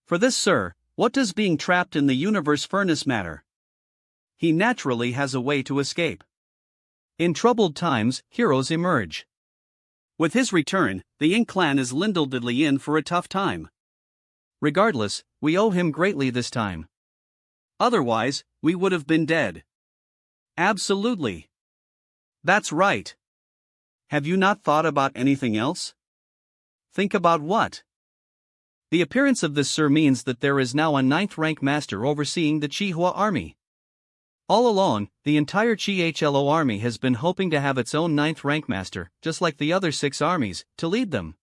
For this sir, what does being trapped in the universe furnace matter? He naturally has a way to escape. In troubled times, heroes emerge. With his return, the Ink clan is lindledly in for a tough time. Regardless, we owe him greatly this time. Otherwise, we would have been dead. Absolutely. That's right. Have you not thought about anything else? Think about what? The appearance of this sir means that there is now a 9th rank master overseeing the Chihua army. All along, the entire Chihlo army has been hoping to have its own 9th rank master, just like the other 6 armies, to lead them.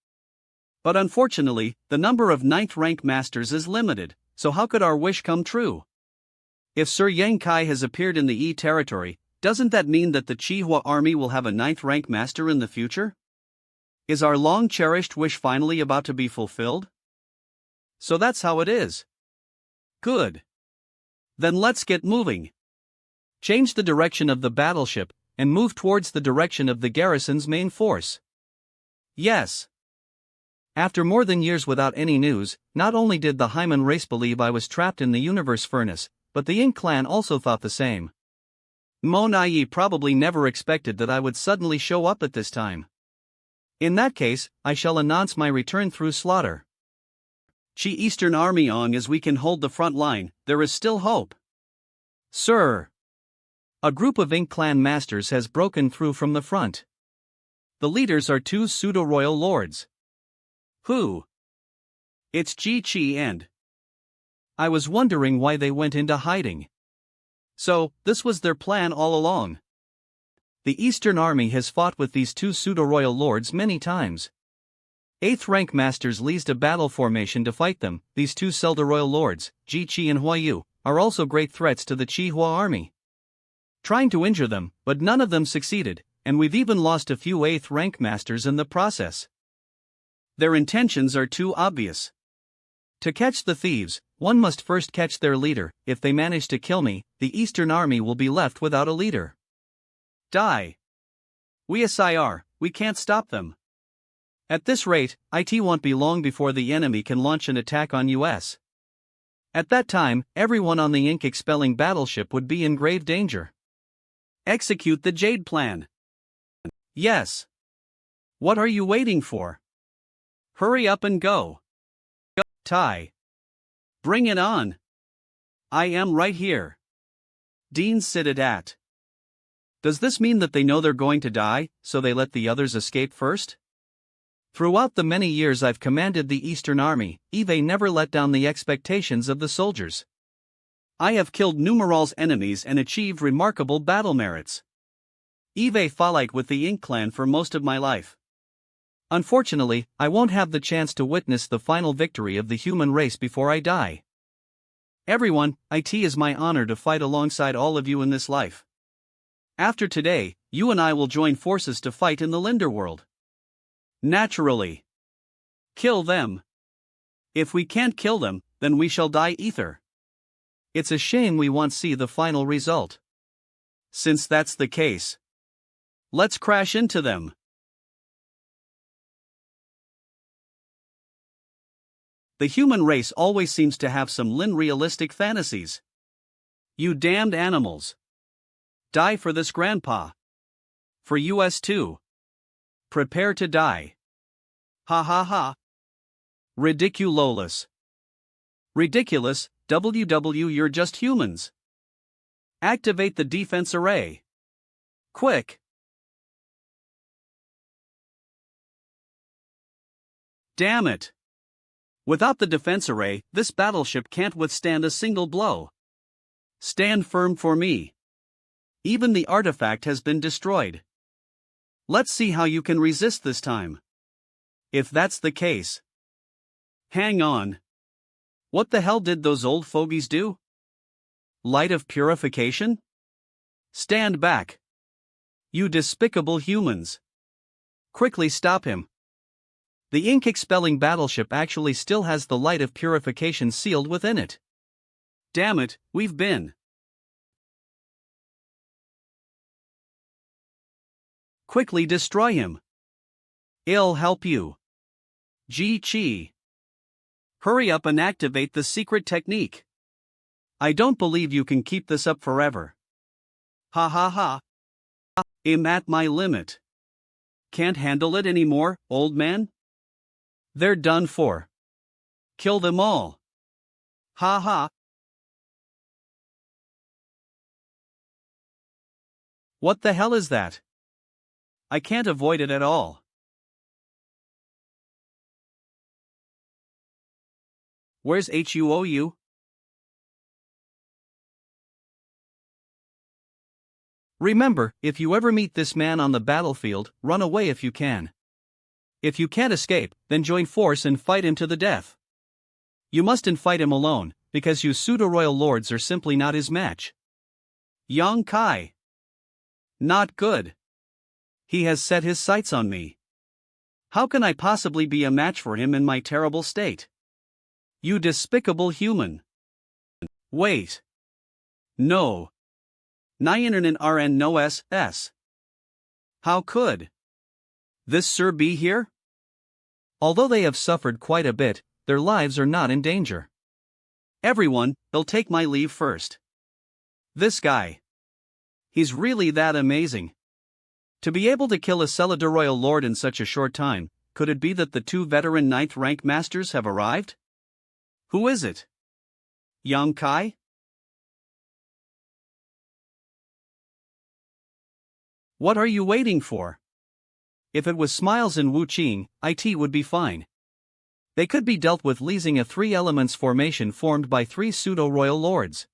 But unfortunately, the number of 9th rank masters is limited, so how could our wish come true? If Sir Yang Kai has appeared in the territory, doesn't that mean that the Chihua army will have a 9th rank master in the future? Is our long-cherished wish finally about to be fulfilled? So that's how it is. Good. Then let's get moving. Change the direction of the battleship, and move towards the direction of the garrison's main force. Yes. After more than years without any news, not only did the Hyman race believe I was trapped in the universe furnace, but the Ink clan also thought the same. Monayi probably never expected that I would suddenly show up at this time. In that case, I shall announce my return through slaughter. Chi Eastern Army on as we can hold the front line, there is still hope. Sir. A group of Ink clan masters has broken through from the front. The leaders are 2 pseudo-royal lords. Who? It's Ji Chi and... I was wondering why they went into hiding. So, this was their plan all along. The Eastern Army has fought with these 2 pseudo-royal lords many times. 8th rank masters leased a battle formation to fight them. These 2 pseudo-royal lords, Ji Chi and Huayu, are also great threats to the Chihua army. Trying to injure them, but none of them succeeded, and we've even lost a few 8th rank masters in the process. Their intentions are too obvious. To catch the thieves, one must first catch their leader. If they manage to kill me, the Eastern Army will be left without a leader. Die. We can't stop them. At this rate, it won't be long before the enemy can launch an attack on us. At that time, everyone on the ink expelling battleship would be in grave danger. Execute the Jade Plan. Yes. What are you waiting for? Hurry up and go. Tai. Bring it on. I am right here. Dean Siddat at. Does this mean that they know they're going to die, so they let the others escape first? Throughout the many years I've commanded the Eastern Army, Eve never let down the expectations of the soldiers. I have killed numerous enemies and achieved remarkable battle merits. Eve fought with the Ink clan for most of my life. Unfortunately, I won't have the chance to witness the final victory of the human race before I die. Everyone, it is my honor to fight alongside all of you in this life. After today, you and I will join forces to fight in the Linder world. Naturally. Kill them. If we can't kill them, then we shall die ether. It's a shame we won't see the final result. Since that's the case, let's crash into them. The human race always seems to have some realistic fantasies. You damned animals. Die for this grandpa. For us too. Prepare to die. Ha ha ha. Ridiculous. Ridiculous, WW, you're just humans. Activate the defense array. Quick. Damn it. Without the defense array, this battleship can't withstand a single blow. Stand firm for me. Even the artifact has been destroyed. Let's see how you can resist this time. If that's the case. Hang on. What the hell did those old fogies do? Light of purification? Stand back. You despicable humans. Quickly stop him. The ink-expelling battleship actually still has the light of purification sealed within it. Damn it, we've been. Quickly destroy him. I'll help you. Chi. Hurry up and activate the secret technique. I don't believe you can keep this up forever. Ha ha ha. I'm at my limit. Can't handle it anymore, old man? They're done for. Kill them all. Ha ha. What the hell is that? I can't avoid it at all. Where's HUOU? Remember, if you ever meet this man on the battlefield, run away if you can. If you can't escape, then join force and fight him to the death. You mustn't fight him alone, because you pseudo-royal lords are simply not his match. Yang Kai. Not good. He has set his sights on me. How can I possibly be a match for him in my terrible state? You despicable human. Wait. No. Nyanan RN no S. How could this sir be here? Although they have suffered quite a bit, their lives are not in danger. Everyone, they'll take my leave first. This guy. He's really that amazing. To be able to kill a Celador royal lord in such a short time, could it be that the two veteran 9th rank masters have arrived? Who is it? Yang Kai? What are you waiting for? If it was Smiles and Wu Qing, it would be fine. They could be dealt with leasing a 3 elements formation formed by 3 pseudo-royal lords.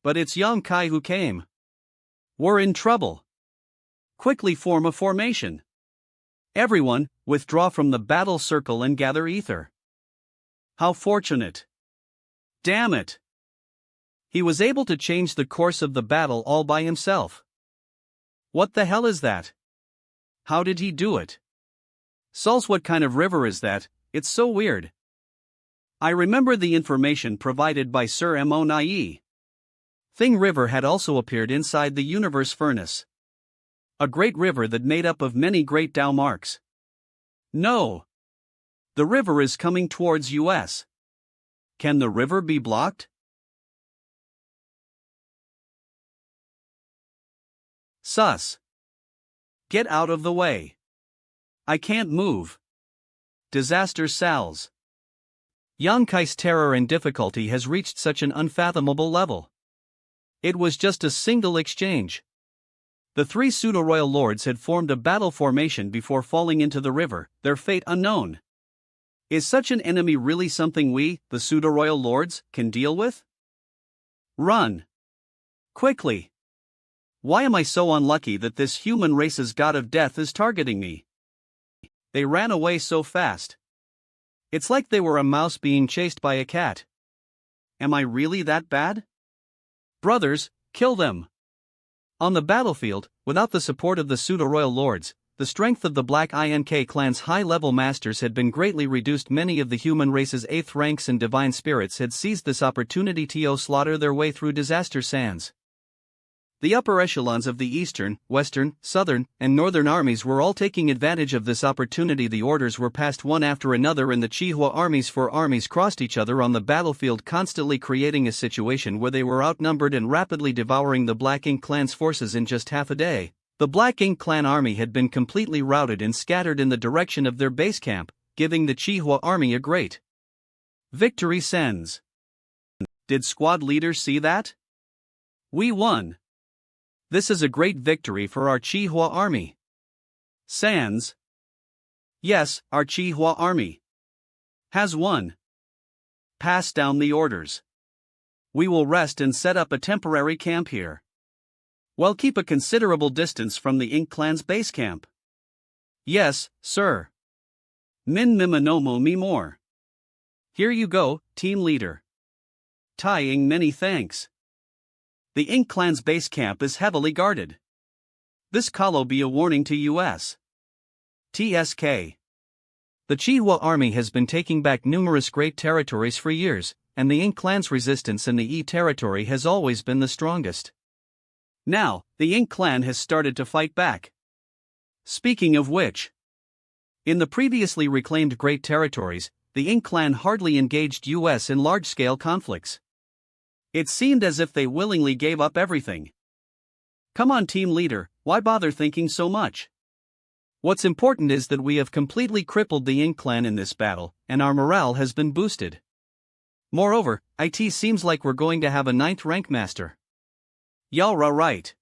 But it's Yang Kai who came. We're in trouble. Quickly form a formation. Everyone, withdraw from the battle circle and gather ether. How fortunate. Damn it. He was able to change the course of the battle all by himself. What the hell is that? How did he do it? Sauls, what kind of river is that? It's so weird. I remember the information provided by Sir Monayi. Thing River had also appeared inside the universe furnace. A great river that made up of many great Dao marks. No. The river is coming towards us. Can the river be blocked? Sus. Get out of the way. I can't move. Disaster Sal's. Yang Kai's terror and difficulty has reached such an unfathomable level. It was just a single exchange. The three pseudo-royal lords had formed a battle formation before falling into the river, their fate unknown. Is such an enemy really something we, the pseudo-royal lords, can deal with? Run! Quickly! Why am I so unlucky that this human race's god of death is targeting me? They ran away so fast. It's like they were a mouse being chased by a cat. Am I really that bad? Brothers, kill them! On the battlefield, without the support of the pseudo-royal lords, the strength of the Black Ink clan's high-level masters had been greatly reduced. Many of the human race's 8th ranks and divine spirits had seized this opportunity to slaughter their way through disaster sands. The upper echelons of the eastern, western, southern, and northern armies were all taking advantage of this opportunity. The orders were passed one after another and the Chihua armies. 4 armies crossed each other on the battlefield, constantly creating a situation where they were outnumbered and rapidly devouring the Black Ink clan's forces in just half a day. The Black Ink clan army had been completely routed and scattered in the direction of their base camp, giving the Chihua army a great victory. Sens. Did squad leaders see that? We won. This is a great victory for our Chihua army. Sans. Yes, our Chihua army has won. Pass down the orders. We will rest and set up a temporary camp here. Well, keep a considerable distance from the Ink clan's base camp. Yes, sir. Min mimanomo me more. Here you go, team leader. Tying many thanks. The Ink clan's base camp is heavily guarded. This call be a warning to US. TSK. The Chihua army has been taking back numerous great territories for years, and the Ink clan's resistance in the E territory has always been the strongest. Now, the Ink clan has started to fight back. Speaking of which, in the previously reclaimed great territories, the Ink clan hardly engaged US in large-scale conflicts. It seemed as if they willingly gave up everything. Come on, team leader, why bother thinking so much? What's important is that we have completely crippled the Ink clan in this battle, and our morale has been boosted. Moreover, it seems like we're going to have a 9th rank master. Y'all right.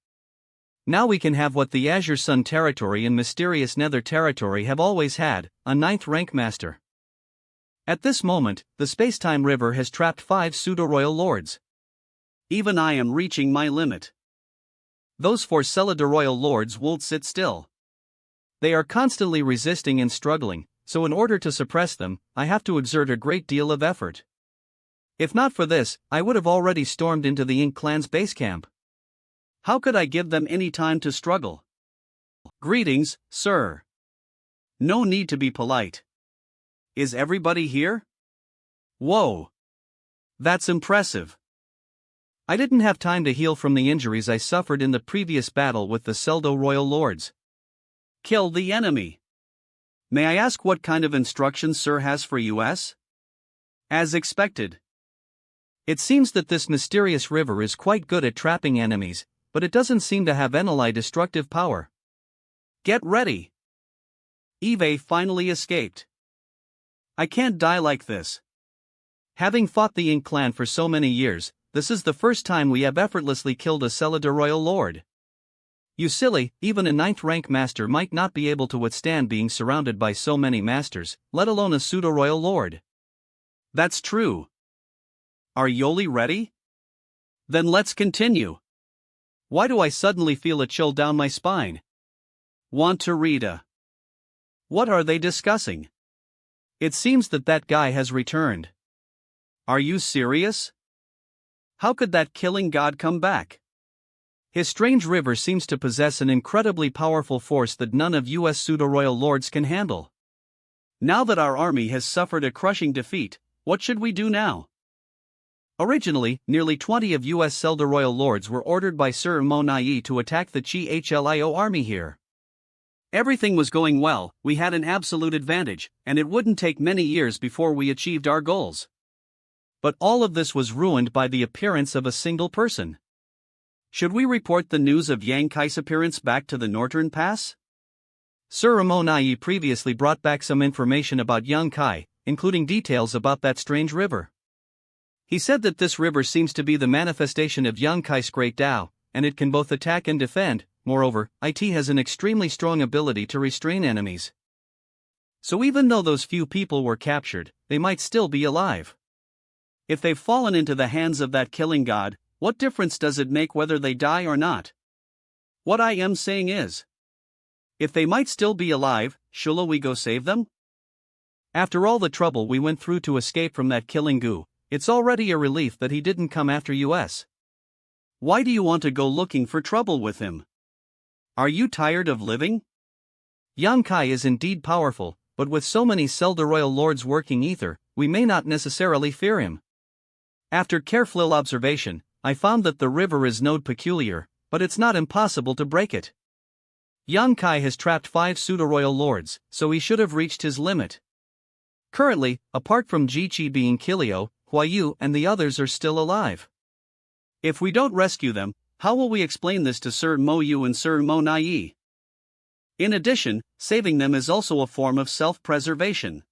Now we can have what the Azure Sun territory and Mysterious Nether territory have always had, a 9th rank master. At this moment, the Spacetime River has trapped 5 pseudo-royal lords. Even I am reaching my limit. Those 4 Celida-royal lords won't sit still. They are constantly resisting and struggling, so in order to suppress them, I have to exert a great deal of effort. If not for this, I would have already stormed into the Ink clan's base camp. How could I give them any time to struggle? Greetings, sir. No need to be polite. Is everybody here? Whoa. That's impressive. I didn't have time to heal from the injuries I suffered in the previous battle with the Celdo Royal Lords. Kill the enemy. May I ask what kind of instructions Sir has for US? As expected. It seems that this mysterious river is quite good at trapping enemies, but it doesn't seem to have any destructive power. Get ready. Eve finally escaped. I can't die like this. Having fought the Ink clan for so many years, this is the first time we have effortlessly killed a Celida Royal Lord. You silly, even a 9th rank master might not be able to withstand being surrounded by so many masters, let alone a pseudo-royal lord. That's true. Are Yoli ready? Then let's continue. Why do I suddenly feel a chill down my spine? Want to read a... What are they discussing? It seems that guy has returned. Are you serious? How could that killing god come back? His strange river seems to possess an incredibly powerful force that none of US pseudo-royal lords can handle. Now that our army has suffered a crushing defeat, what should we do now? Originally, nearly 20 of US Celda-royal lords were ordered by Sir Monayi to attack the Chi-Hlio army here. Everything was going well, we had an absolute advantage, and it wouldn't take many years before we achieved our goals. But all of this was ruined by the appearance of a single person. Should we report the news of Yang Kai's appearance back to the Northern Pass? Sir Monayi previously brought back some information about Yang Kai, including details about that strange river. He said that this river seems to be the manifestation of Yang Kai's great Tao, and it can both attack and defend, Moreover, it has an extremely strong ability to restrain enemies. So even though those few people were captured, they might still be alive. If they've fallen into the hands of that killing god, what difference does it make whether they die or not? What I am saying is, if they might still be alive, shall we go save them? After all the trouble we went through to escape from that killing goo, it's already a relief that he didn't come after us. Why do you want to go looking for trouble with him? Are you tired of living? Yang Kai is indeed powerful, but with so many Selder Royal Lords working ether, we may not necessarily fear him. After careful observation, I found that the river is node peculiar, but it's not impossible to break it. Yang Kai has trapped 5 pseudo-royal lords, so he should have reached his limit. Currently, apart from Jiqi being Kilio, Huayu and the others are still alive. If we don't rescue them, how will we explain this to Sir Mo Yu and Sir Monayi? In addition, saving them is also a form of self-preservation.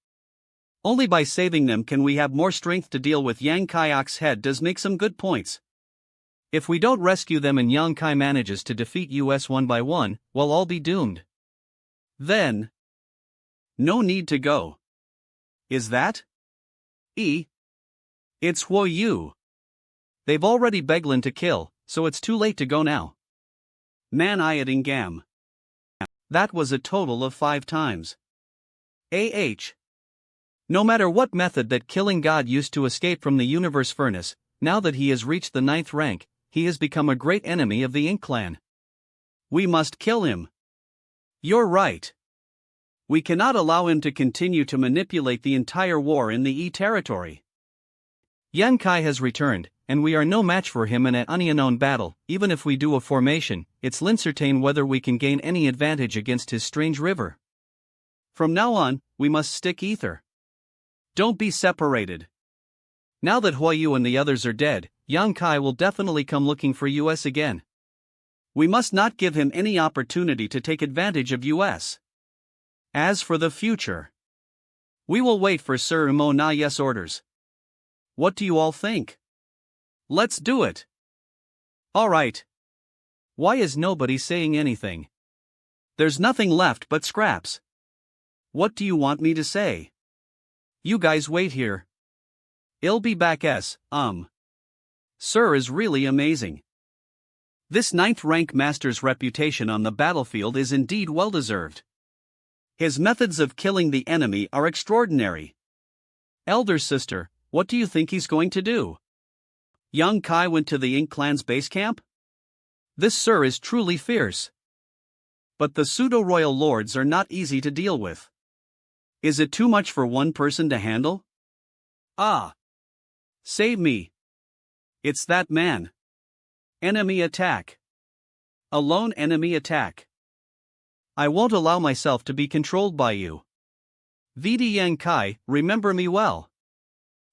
Only by saving them can we have more strength to deal with Yang Kaiok's head does make some good points. If we don't rescue them and Yang Kai manages to defeat us one by one, we'll all be doomed. Then, no need to go. Is that? It's Huayu. They've already begged to kill, so it's too late to go now. Man Gam. That was a total of 5 times. No matter what method that killing god used to escape from the universe furnace, now that he has reached the 9th rank, he has become a great enemy of the Ink clan. We must kill him. You're right. We cannot allow him to continue to manipulate the entire war in the E territory. Yang Kai has returned, and we are no match for him in an unknown battle. Even if we do a formation, it's uncertain whether we can gain any advantage against his strange river. From now on, we must stick ether. Don't be separated. Now that Huayu and the others are dead, Yang Kai will definitely come looking for us again. We must not give him any opportunity to take advantage of us. As for the future, we will wait for Sir Monayi's orders. What do you all think? Let's do it. All right. Why is nobody saying anything? There's nothing left but scraps. What do you want me to say? You guys wait here. I'll be back. Sir is really amazing. This 9th rank master's reputation on the battlefield is indeed well-deserved. His methods of killing the enemy are extraordinary. Elder sister, what do you think he's going to do? Yang Kai went to the Ink clan's base camp? This sir is truly fierce. But the pseudo-royal lords are not easy to deal with. Is it too much for one person to handle? Save me. It's that man. Enemy attack. A lone enemy attack. I won't allow myself to be controlled by you. VD Yang Kai, remember me well.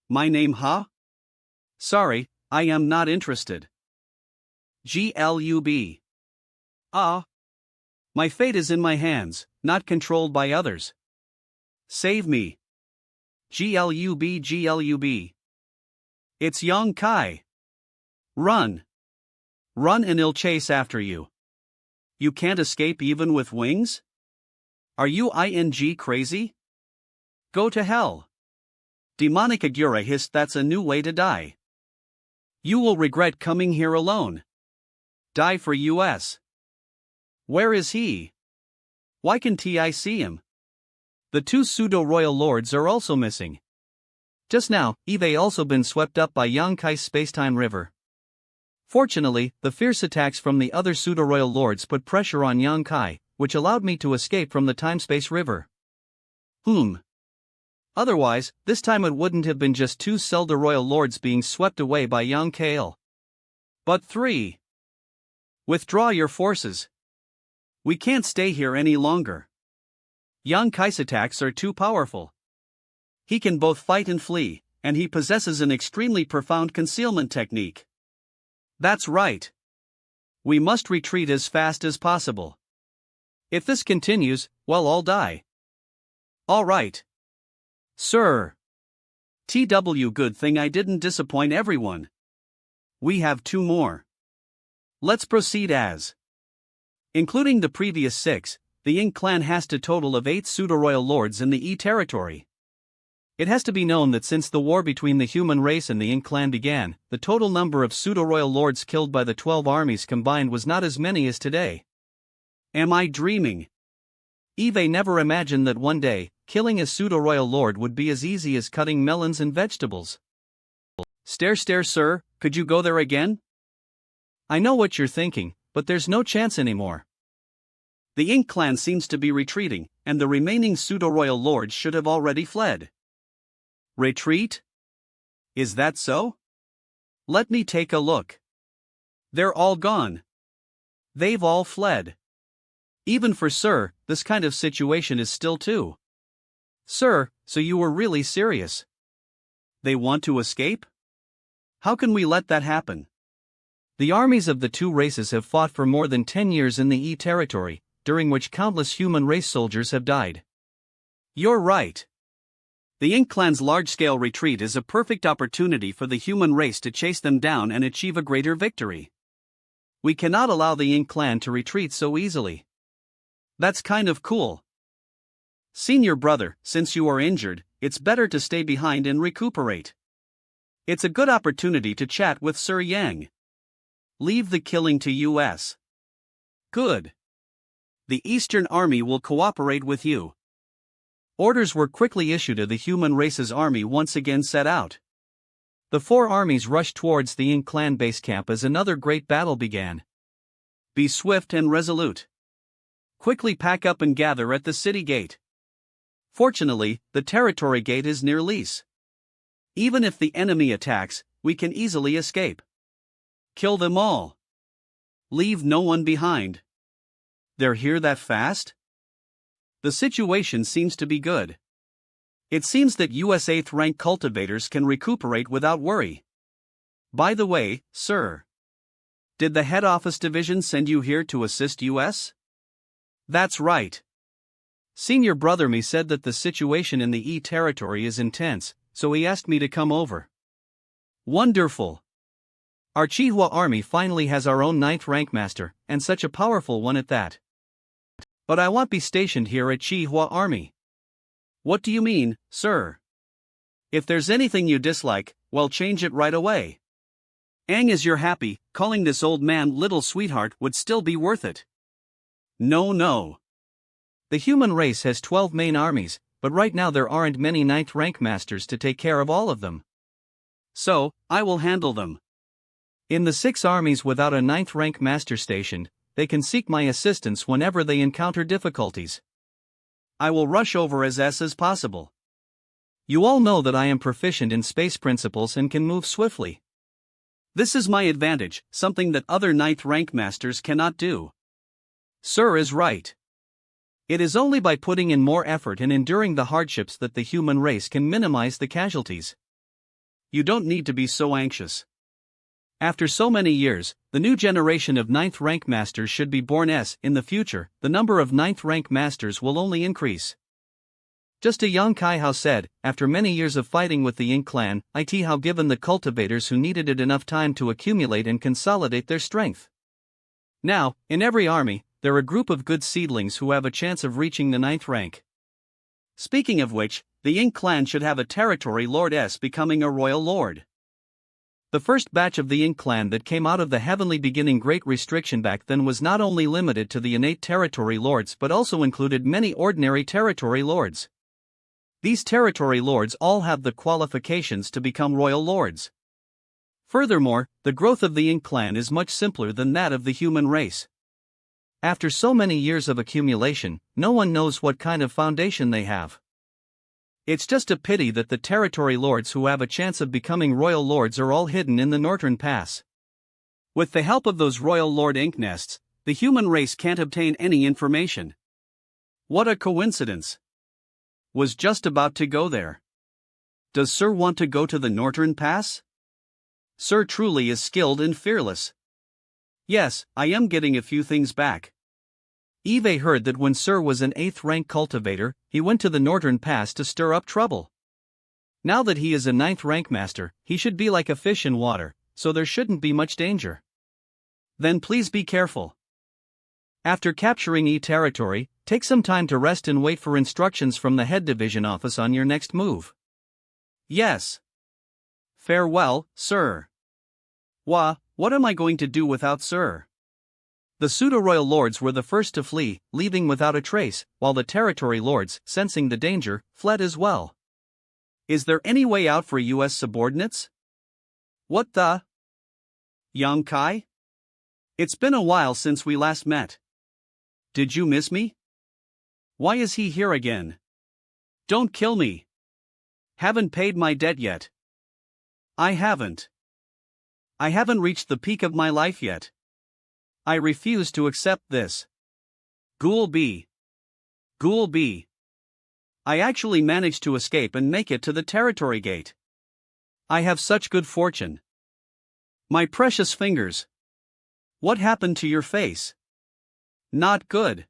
My name Sorry, I am not interested. GLUB. My fate is in my hands, not controlled by others. Save me. GLUB. It's Yang Kai. Run. Run and I'll chase after you. You can't escape even with wings? Are you crazy? Go to hell. Demonic Agura hissed, that's a new way to die. You will regret coming here alone. Die for us. Where is he? Why can't I see him? The 2 pseudo-royal lords are also missing. Just now, Eve also been swept up by Yang Kai's spacetime river. Fortunately, the fierce attacks from the other pseudo-royal lords put pressure on Yang Kai, which allowed me to escape from the time-space river. Otherwise, this time it wouldn't have been just 2 Selder royal lords being swept away by Yang Kail. But 3. Withdraw your forces. We can't stay here any longer. Yang Kai's attacks are too powerful. He can both fight and flee, and he possesses an extremely profound concealment technique. That's right. We must retreat as fast as possible. If this continues, we'll all die. All right. Sir. Good thing I didn't disappoint everyone. We have 2 more. Let's proceed as Including the previous 6, the Ying clan has a total of 8 pseudo-royal lords in the E territory. It has to be known that since the war between the human race and the Ying clan began, the total number of pseudo-royal lords killed by the 12 armies combined was not as many as today. Am I dreaming? Eve never imagined that one day, killing a pseudo-royal lord would be as easy as cutting melons and vegetables. Stare, sir, could you go there again? I know what you're thinking, but there's no chance anymore. The Ying clan seems to be retreating, and the remaining pseudo-royal lords should have already fled. Retreat? Is that so? Let me take a look. They're all gone. They've all fled. Even for Sir, this kind of situation is still too. Sir, so you were really serious? They want to escape? How can we let that happen? The armies of the two races have fought for more than 10 years in the E territory, during which countless human race soldiers have died. You're right. The Ying clan's large-scale retreat is a perfect opportunity for the human race to chase them down and achieve a greater victory. We cannot allow the Ying clan to retreat so easily. That's kind of cool. Senior brother, since you are injured, it's better to stay behind and recuperate. It's a good opportunity to chat with Sir Yang. Leave the killing to us. Good. The Eastern Army will cooperate with you. Orders were quickly issued as the human race's army once again set out. The 4 armies rushed towards the Ying clan base camp as another great battle began. Be swift and resolute. Quickly pack up and gather at the city gate. Fortunately, the territory gate is near lease. Even if the enemy attacks, we can easily escape. Kill them all. Leave no one behind. They're here that fast? The situation seems to be good. It seems that US 8th rank cultivators can recuperate without worry. By the way, sir. Did the head office division send you here to assist us? That's right. Senior brother me said that the situation in the E territory is intense, so he asked me to come over. Wonderful. Our Chihua army finally has our own 9th rank master, and such a powerful one at that. But I won't be stationed here at Chihua army. What do you mean, sir? If there's anything you dislike, well, change it right away. As you're happy, calling this old man little sweetheart would still be worth it. No. The human race has 12 main armies, but right now there aren't many 9th rank masters to take care of all of them. So, I will handle them. In the 6 armies without a 9th rank master stationed, they can seek my assistance whenever they encounter difficulties. I will rush over as possible. You all know that I am proficient in space principles and can move swiftly. This is my advantage, something that other 9th rank masters cannot do. Sir is right. It is only by putting in more effort and enduring the hardships that the human race can minimize the casualties. You don't need to be so anxious. After so many years, the new generation of 9th rank masters should be born. In the future, the number of 9th rank masters will only increase. Just a young Kaihao said, after many years of fighting with the Ying clan, it how given the cultivators who needed it enough time to accumulate and consolidate their strength. Now, in every army, there are a group of good seedlings who have a chance of reaching the 9th rank. Speaking of which, the Ying clan should have a territory lord becoming a royal lord. The first batch of the Ying clan that came out of the heavenly beginning great restriction back then was not only limited to the innate territory lords but also included many ordinary territory lords. These territory lords all have the qualifications to become royal lords. Furthermore, the growth of the Ying clan is much simpler than that of the human race. After so many years of accumulation, no one knows what kind of foundation they have. It's just a pity that the territory lords who have a chance of becoming royal lords are all hidden in the northern pass. With the help of those royal lord ink nests, the human race can't obtain any information. What a coincidence. Was just about to go there. Does Sir want to go to the northern pass? Sir truly is skilled and fearless. Yes, I am getting a few things back. Eve heard that when Sir was an 8th rank cultivator, he went to the northern pass to stir up trouble. Now that he is a 9th rank master, he should be like a fish in water, so there shouldn't be much danger. Then please be careful. After capturing E territory, take some time to rest and wait for instructions from the head division office on your next move. Yes. Farewell, sir. What am I going to do without sir? The pseudo-royal lords were the first to flee, leaving without a trace, while the territory lords, sensing the danger, fled as well. Is there any way out for U.S. subordinates? What the? Yang Kai? It's been a while since we last met. Did you miss me? Why is he here again? Don't kill me. Haven't paid my debt yet. I haven't reached the peak of my life yet. I refuse to accept this. Ghoul B. I actually managed to escape and make it to the territory gate. I have such good fortune. My precious fingers. What happened to your face? Not good.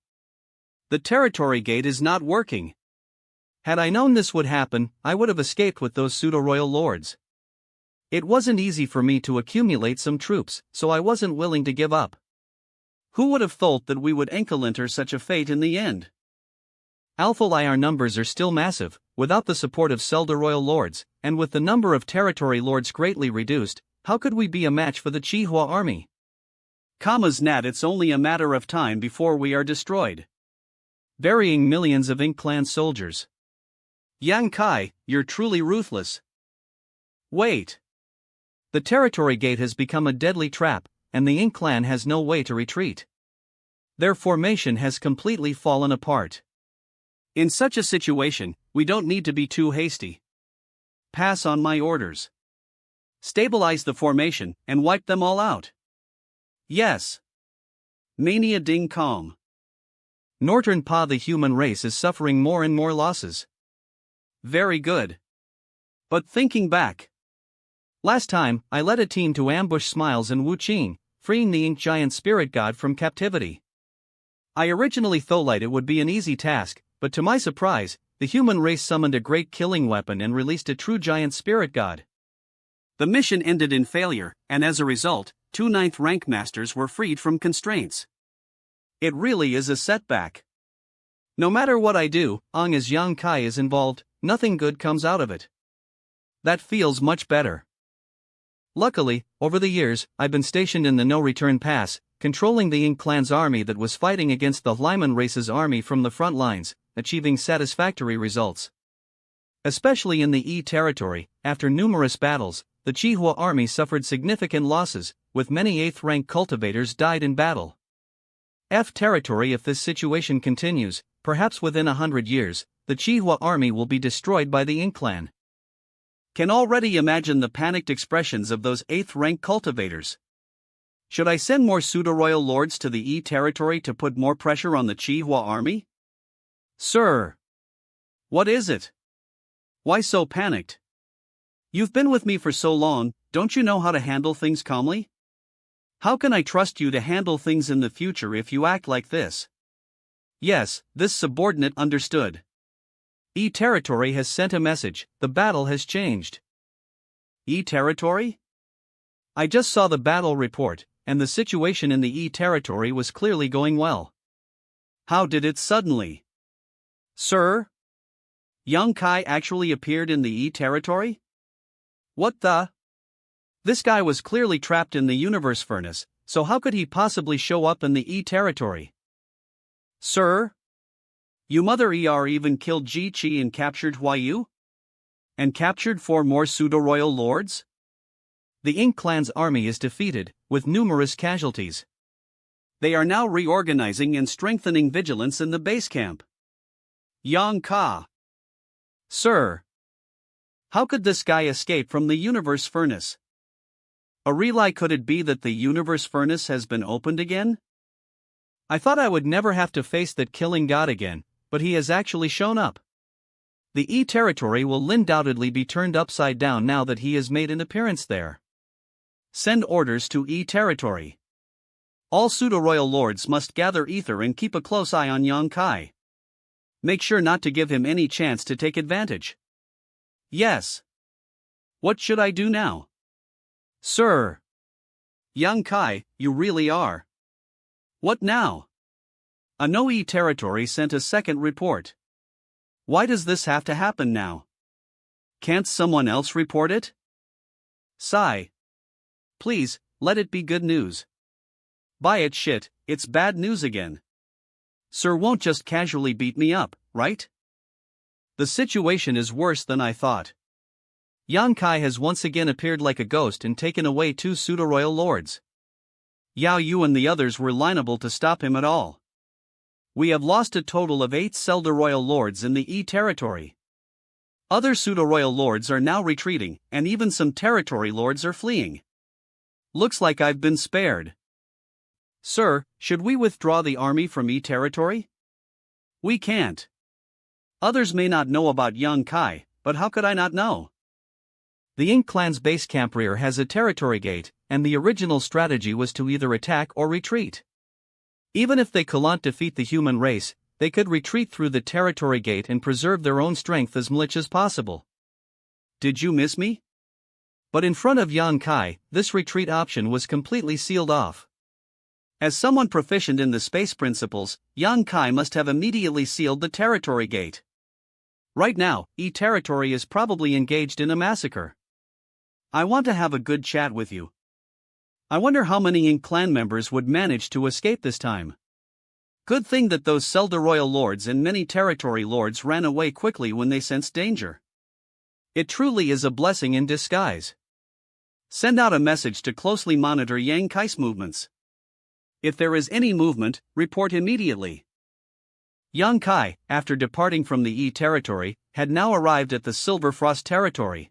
The territory gate is not working. Had I known this would happen, I would have escaped with those pseudo-royal lords. It wasn't easy for me to accumulate some troops, so I wasn't willing to give up. Who would have thought that we would encounter such a fate in the end? Alpha-Li, our numbers are still massive, without the support of pseudo-royal lords, and with the number of territory lords greatly reduced, how could we be a match for the Chihua army? Nat, it's only a matter of time before we are destroyed. Burying millions of Ink Clan soldiers. Yang Kai, you're truly ruthless. Wait. The territory gate has become a deadly trap, and the Ink Clan has no way to retreat. Their formation has completely fallen apart. In such a situation, we don't need to be too hasty. Pass on my orders. Stabilize the formation and wipe them all out. Yes. Mania ding calm. Northern Pa, the human race is suffering more and more losses. Very good. But thinking back. Last time, I led a team to ambush Smiles and Wu Qing, freeing the Ink Giant Spirit God from captivity. I originally thought it would be an easy task, but to my surprise, the human race summoned a great killing weapon and released a true giant spirit god. The mission ended in failure, and as a result, 2 9th rank masters were freed from constraints. It really is a setback. No matter what I do, as Yang Kai is involved, nothing good comes out of it. That feels much better. Luckily, over the years, I've been stationed in the No Return Pass, controlling the Ink Clan's army that was fighting against the Lyman race's army from the front lines, achieving satisfactory results. Especially in the E territory, after numerous battles, the Chihua army suffered significant losses, with many 8th rank cultivators died in battle. F territory. If this situation continues, perhaps within 100 years, the Chihua army will be destroyed by the Ink Clan. Can already imagine the panicked expressions of those 8th rank cultivators. Should I send more pseudo-royal lords to the E territory to put more pressure on the Chihua army? Sir. What is it? Why so panicked? You've been with me for so long, don't you know how to handle things calmly? How can I trust you to handle things in the future if you act like this? Yes, this subordinate understood. E territory has sent a message, the battle has changed. E territory? I just saw the battle report, and the situation in the E territory was clearly going well. How did it suddenly? Sir? Yang Kai actually appeared in the E territory? What the? This guy was clearly trapped in the universe furnace, so how could he possibly show up in the E territory? Sir? You mother even killed Ji Chi and captured Huayu? And captured 4 more pseudo-royal lords? The Ink Clan's army is defeated, with numerous casualties. They are now reorganizing and strengthening vigilance in the base camp. Yang Ka. Sir. How could this guy escape from the universe furnace? A relay. Could it be that the universe furnace has been opened again? I thought I would never have to face that killing god again, but he has actually shown up. The E territory will undoubtedly be turned upside down now that he has made an appearance there. Send orders to E territory. All pseudo-royal lords must gather ether and keep a close eye on Yang Kai. Make sure not to give him any chance to take advantage. Yes. What should I do now? Sir. Yang Kai, you really are. What now? Monayi territory sent a second report. Why does this have to happen now? Can't someone else report it? Sigh. Please, let it be good news. Buy it shit, it's bad news again. Sir won't just casually beat me up, right? The situation is worse than I thought. Yang Kai has once again appeared like a ghost and taken away 2 pseudo-royal lords. Yao Yu and the others were liable to stop him at all. We have lost a total of 8 pseudo-royal lords in the E territory. Other pseudo-royal lords are now retreating, and even some territory lords are fleeing. Looks like I've been spared. Sir, should we withdraw the army from E territory? We can't. Others may not know about Yang Kai, but how could I not know? The Ink clan's base camp rear has a territory gate, and the original strategy was to either attack or retreat. Even if they can't defeat the human race, they could retreat through the territory gate and preserve their own strength as much as possible. Did you miss me? But in front of Yang Kai, this retreat option was completely sealed off. As someone proficient in the space principles, Yang Kai must have immediately sealed the territory gate. Right now, E territory is probably engaged in a massacre. I want to have a good chat with you. I wonder how many Ink clan members would manage to escape this time. Good thing that those pseudo-royal lords and many territory lords ran away quickly when they sensed danger. It truly is a blessing in disguise. Send out a message to closely monitor Yang Kai's movements. If there is any movement, report immediately. Yang Kai, after departing from the E territory, had now arrived at the Silver Frost territory.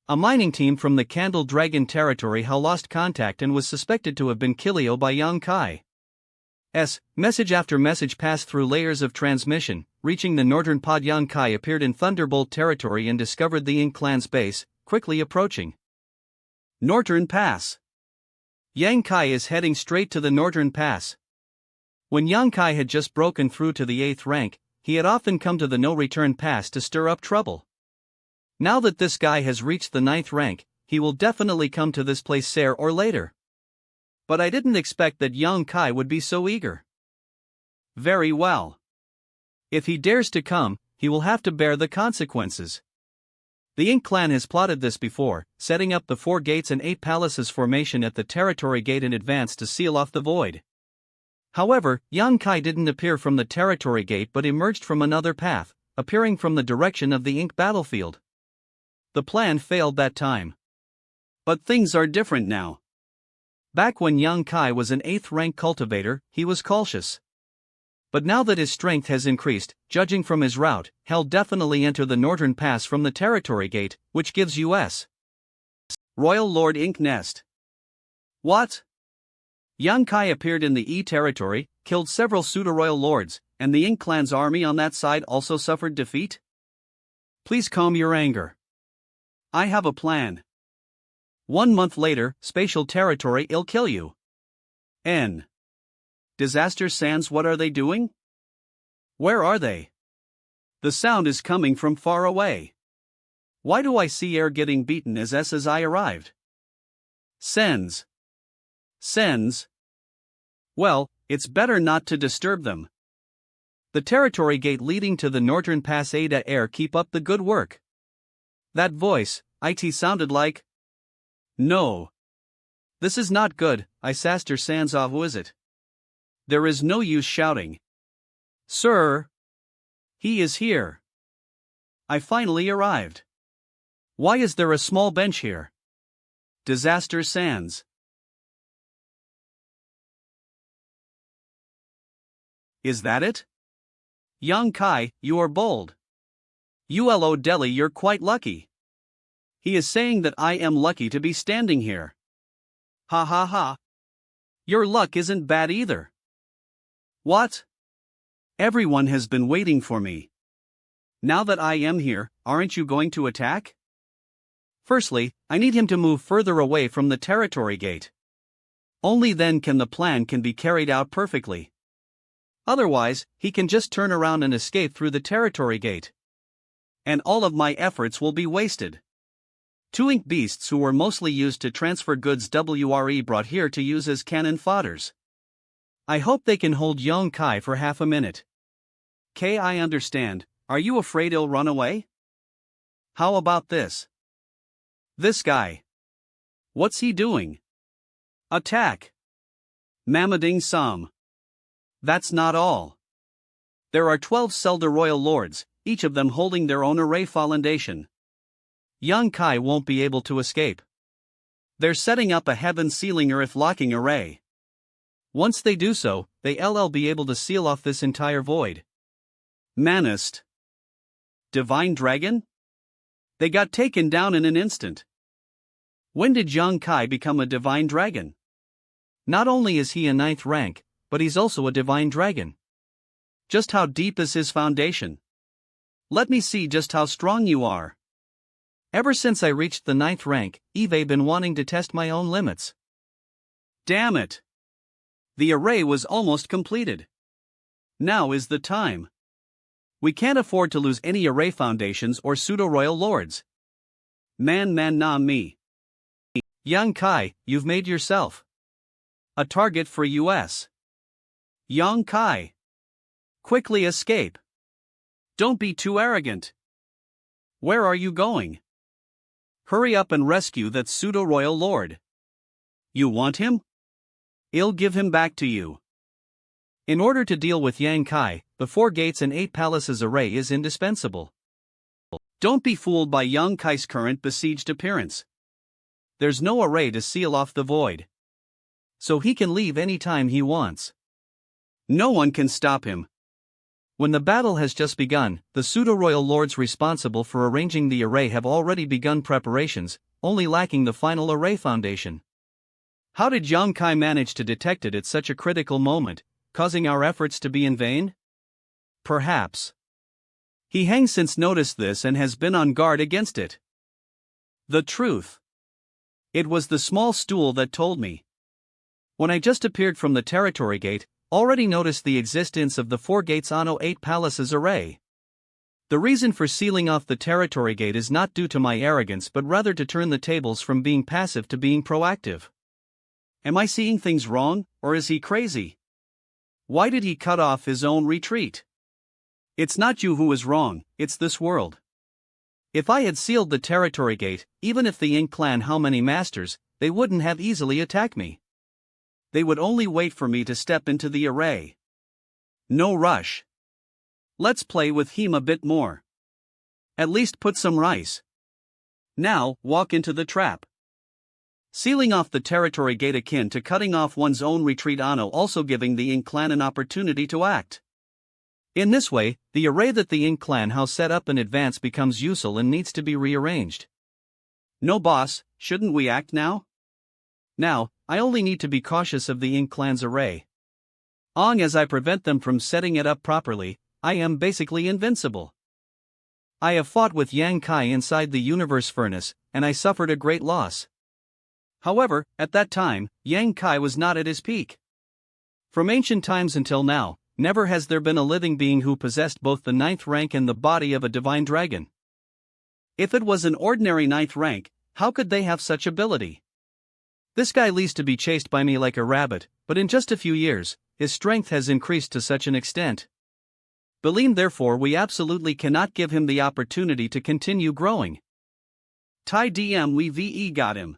A mining team from the Candle Dragon territory had lost contact and was suspected to have been killed by Yang Kai. Message after message passed through layers of transmission, reaching the northern pod. Yang Kai appeared in Thunderbolt territory and discovered the Ink clan's base, quickly approaching. Northern Pass. Yang Kai is heading straight to the Northern Pass. When Yang Kai had just broken through to the 8th rank, he had often come to the no-return pass to stir up trouble. Now that this guy has reached the 9th rank, he will definitely come to this place sooner or later. But I didn't expect that Yang Kai would be so eager. Very well. If he dares to come, he will have to bear the consequences. The Ink clan has plotted this before, setting up the 4 gates and 8 palaces formation at the territory gate in advance to seal off the void. However, Yang Kai didn't appear from the territory gate but emerged from another path, appearing from the direction of the Ink battlefield. The plan failed that time. But things are different now. Back when Yang Kai was an 8th rank cultivator, he was cautious. But now that his strength has increased, judging from his route, he'll definitely enter the northern pass from the territory gate, which gives US Royal Lord Ink Nest. What? Yang Kai appeared in the E territory, killed several pseudo-royal lords, and the Ink clan's army on that side also suffered defeat? Please calm your anger. I have a plan. 1 month later, spatial territory will kill you. N. Disaster Sands. What are they doing? Where are they? The sound is coming from far away. Why do I see air getting beaten as I arrived? Sens. Well, it's better not to disturb them. The territory gate leading to the northern pass. Ada Air, keep up the good work. That voice, it sounded like. No. This is not good. Isaster Sands. Who is it? There is no use shouting. Sir. He is here. I finally arrived. Why is there a small bench here? Disaster Sands. Is that it? Yang Kai, you are bold. Ulo Delhi, you're quite lucky. He is saying that I am lucky to be standing here. Ha ha ha. Your luck isn't bad either. What? Everyone has been waiting for me. Now that I am here, aren't you going to attack? Firstly, I need him to move further away from the territory gate. Only then can the plan be carried out perfectly. Otherwise, he can just turn around and escape through the territory gate. And all of my efforts will be wasted. 2 ink beasts who were mostly used to transfer goods were brought here to use as cannon fodders. I hope they can hold young Kai for half a minute. K, I understand. Are you afraid he'll run away? How about this? This guy. What's he doing? Attack. Mamading Sam. That's not all. There are 12 Selda royal lords, each of them holding their own array foundation. Young Kai won't be able to escape. They're setting up a heaven sealing earth locking array. Once they do so, they'll be able to seal off this entire void. Manist. Divine Dragon? They got taken down in an instant. When did young Kai become a divine dragon? Not only is he a 9th rank, but he's also a divine dragon. Just how deep is his foundation? Let me see just how strong you are. Ever since I reached the 9th rank, I've been wanting to test my own limits. Damn it! The array was almost completed. Now is the time. We can't afford to lose any array foundations or pseudo-royal lords. Man na me. Young Kai, you've made yourself a target for US. Young Kai. Quickly escape. Don't be too arrogant. Where are you going? Hurry up and rescue that pseudo-royal lord. You want him? I'll give him back to you. In order to deal with Yang Kai, the 4 gates and 8 palaces array is indispensable. Don't be fooled by Young Kai's current besieged appearance. There's no array to seal off the void. So he can leave any time he wants. No one can stop him. When the battle has just begun, the pseudo-royal lords responsible for arranging the array have already begun preparations, only lacking the final array foundation. How did Young Kai manage to detect it at such a critical moment, causing our efforts to be in vain? Perhaps he has since noticed this and has been on guard against it. The truth. It was the small stool that told me. When I just appeared from the territory gate, already noticed the existence of the 4 gates Anno 8 palaces array. The reason for sealing off the territory gate is not due to my arrogance but rather to turn the tables from being passive to being proactive. Am I seeing things wrong, or is he crazy? Why did he cut off his own retreat? It's not you who is wrong, it's this world. If I had sealed the territory gate, even if the Ink clan how many masters, they wouldn't have easily attacked me. They would only wait for me to step into the array. No rush. Let's play with him a bit more. At least put some rice. Now, walk into the trap. Sealing off the territory gate akin to cutting off one's own retreat Anno, also giving the Ink clan an opportunity to act. In this way, the array that the Ink clan has set up in advance becomes useful and needs to be rearranged. No boss, shouldn't we act now? Now, I only need to be cautious of the Ink clan's array. Long as I prevent them from setting it up properly, I am basically invincible. I have fought with Yang Kai inside the universe furnace, and I suffered a great loss. However, at that time, Yang Kai was not at his peak. From ancient times until now, never has there been a living being who possessed both the 9th rank and the body of a divine dragon. If it was an ordinary 9th rank, how could they have such ability? This guy used to be chased by me like a rabbit, but in just a few years, his strength has increased to such an extent. Believe therefore we absolutely cannot give him the opportunity to continue growing. Tai DM we VE got him.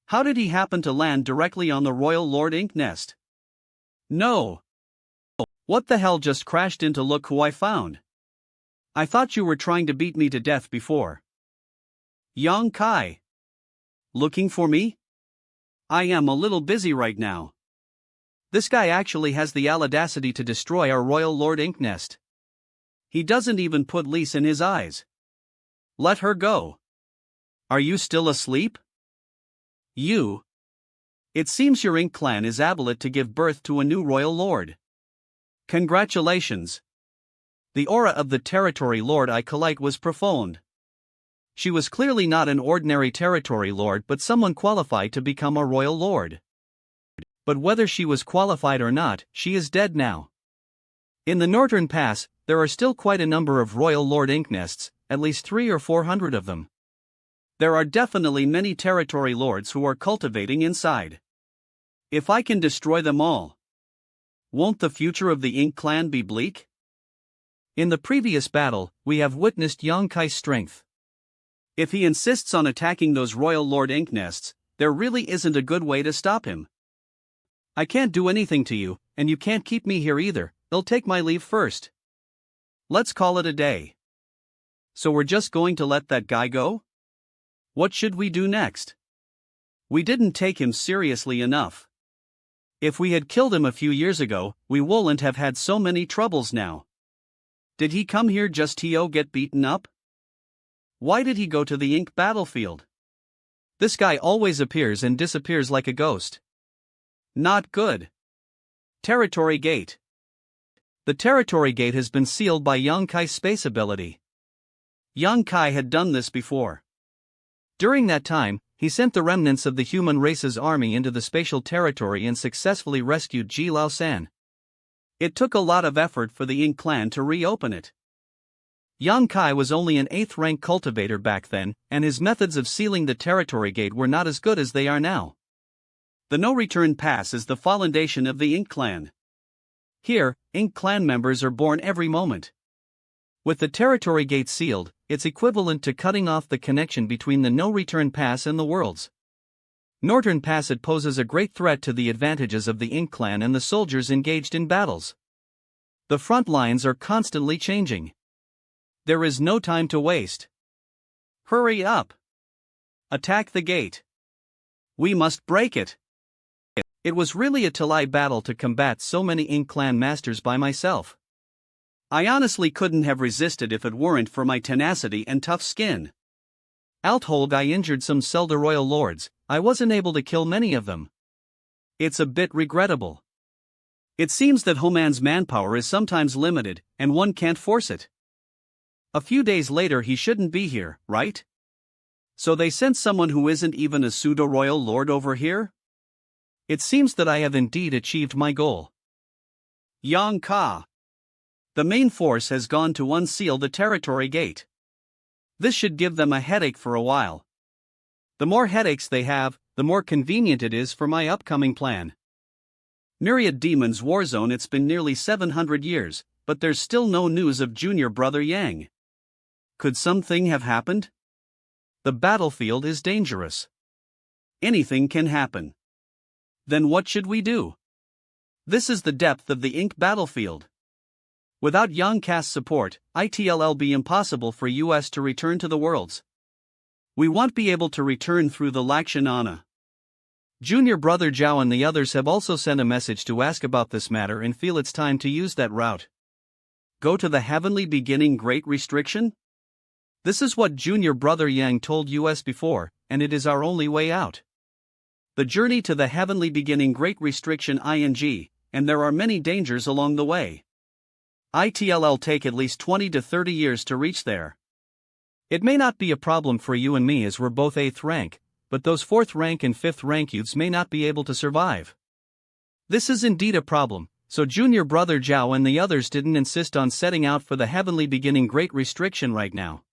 How did he happen to land directly on the Royal Lord Ink nest? No. What the hell just crashed into look who I found? I thought you were trying to beat me to death before. Yang Kai. Looking for me? I am a little busy right now. This guy actually has the audacity to destroy our Royal Lord Ink nest. He doesn't even put lease in his eyes. Let her go. Are you still asleep? You. It seems your Ink clan is able to give birth to a new Royal Lord. Congratulations. The aura of the territory lord I collect was profound. She was clearly not an ordinary territory lord but someone qualified to become a royal lord. But whether she was qualified or not, she is dead now. In the Northern Pass, there are still quite a number of Royal Lord Ink nests, at least 300 or 400 of them. There are definitely many territory lords who are cultivating inside. If I can destroy them all, Won't the future of the Ink clan be bleak? In the previous battle, we have witnessed Yonkai's strength. If he insists on attacking those Royal Lord Ink nests, there really isn't a good way to stop him. I can't do anything to you, and you can't keep me here either. They'll take my leave first. Let's call it a day. So we're just going to let that guy go? What should we do next? We didn't take him seriously enough. If we had killed him a few years ago, we wouldn't have had so many troubles now. Did he come here just to get beaten up? Why did he go to the Ink battlefield? This guy always appears and disappears like a ghost. Not good. Territory Gate. The Territory Gate has been sealed by Yonkai's space ability. Yonkai had done this before. During that time, he sent the remnants of the human race's army into the spatial territory and successfully rescued Ji Lao-san. It took a lot of effort for the Ink clan to reopen it. Yonkai was only an 8th rank cultivator back then, and his methods of sealing the Territory Gate were not as good as they are now. The no-return pass is the foundation of the Ink clan. Here, Ink clan members are born every moment. With the Territory Gate sealed, it's equivalent to cutting off the connection between the no-return pass and the worlds. Northern Passage poses a great threat to the advantages of the Ink clan and the soldiers engaged in battles. The front lines are constantly changing. There is no time to waste. Hurry up! Attack the gate. We must break it. It was really a Talai battle to combat so many Ink clan masters by myself. I honestly couldn't have resisted if it weren't for my tenacity and tough skin. Although I injured some Selda royal lords, I wasn't able to kill many of them. It's a bit regrettable. It seems that Homan's manpower is sometimes limited, and one can't force it. A few days later he shouldn't be here, right? So they sent someone who isn't even a pseudo-royal lord over here? It seems that I have indeed achieved my goal. Yonkai. The main force has gone to unseal the Territory Gate. This should give them a headache for a while. The more headaches they have, the more convenient it is for my upcoming plan. Myriad Demons Warzone. It's been nearly 700 years, but there's still no news of junior brother Yang. Could something have happened? The battlefield is dangerous. Anything can happen. Then what should we do? This is the depth of the Ink battlefield. Without Yonkai's support, it'll be impossible for us to return to the worlds. We won't be able to return through the Lakshanana. Junior brother Zhao and the others have also sent a message to ask about this matter and feel it's time to use that route. Go to the heavenly beginning great restriction? This is what junior brother Yang told us before, and it is our only way out. The journey to the heavenly beginning great restriction ing, and there are many dangers along the way. It'll take at least 20 to 30 years to reach there. It may not be a problem for you and me as we're both 8th rank, but those 4th rank and 5th rank youths may not be able to survive. This is indeed a problem, so junior brother Zhao and the others didn't insist on setting out for the heavenly beginning great restriction right now.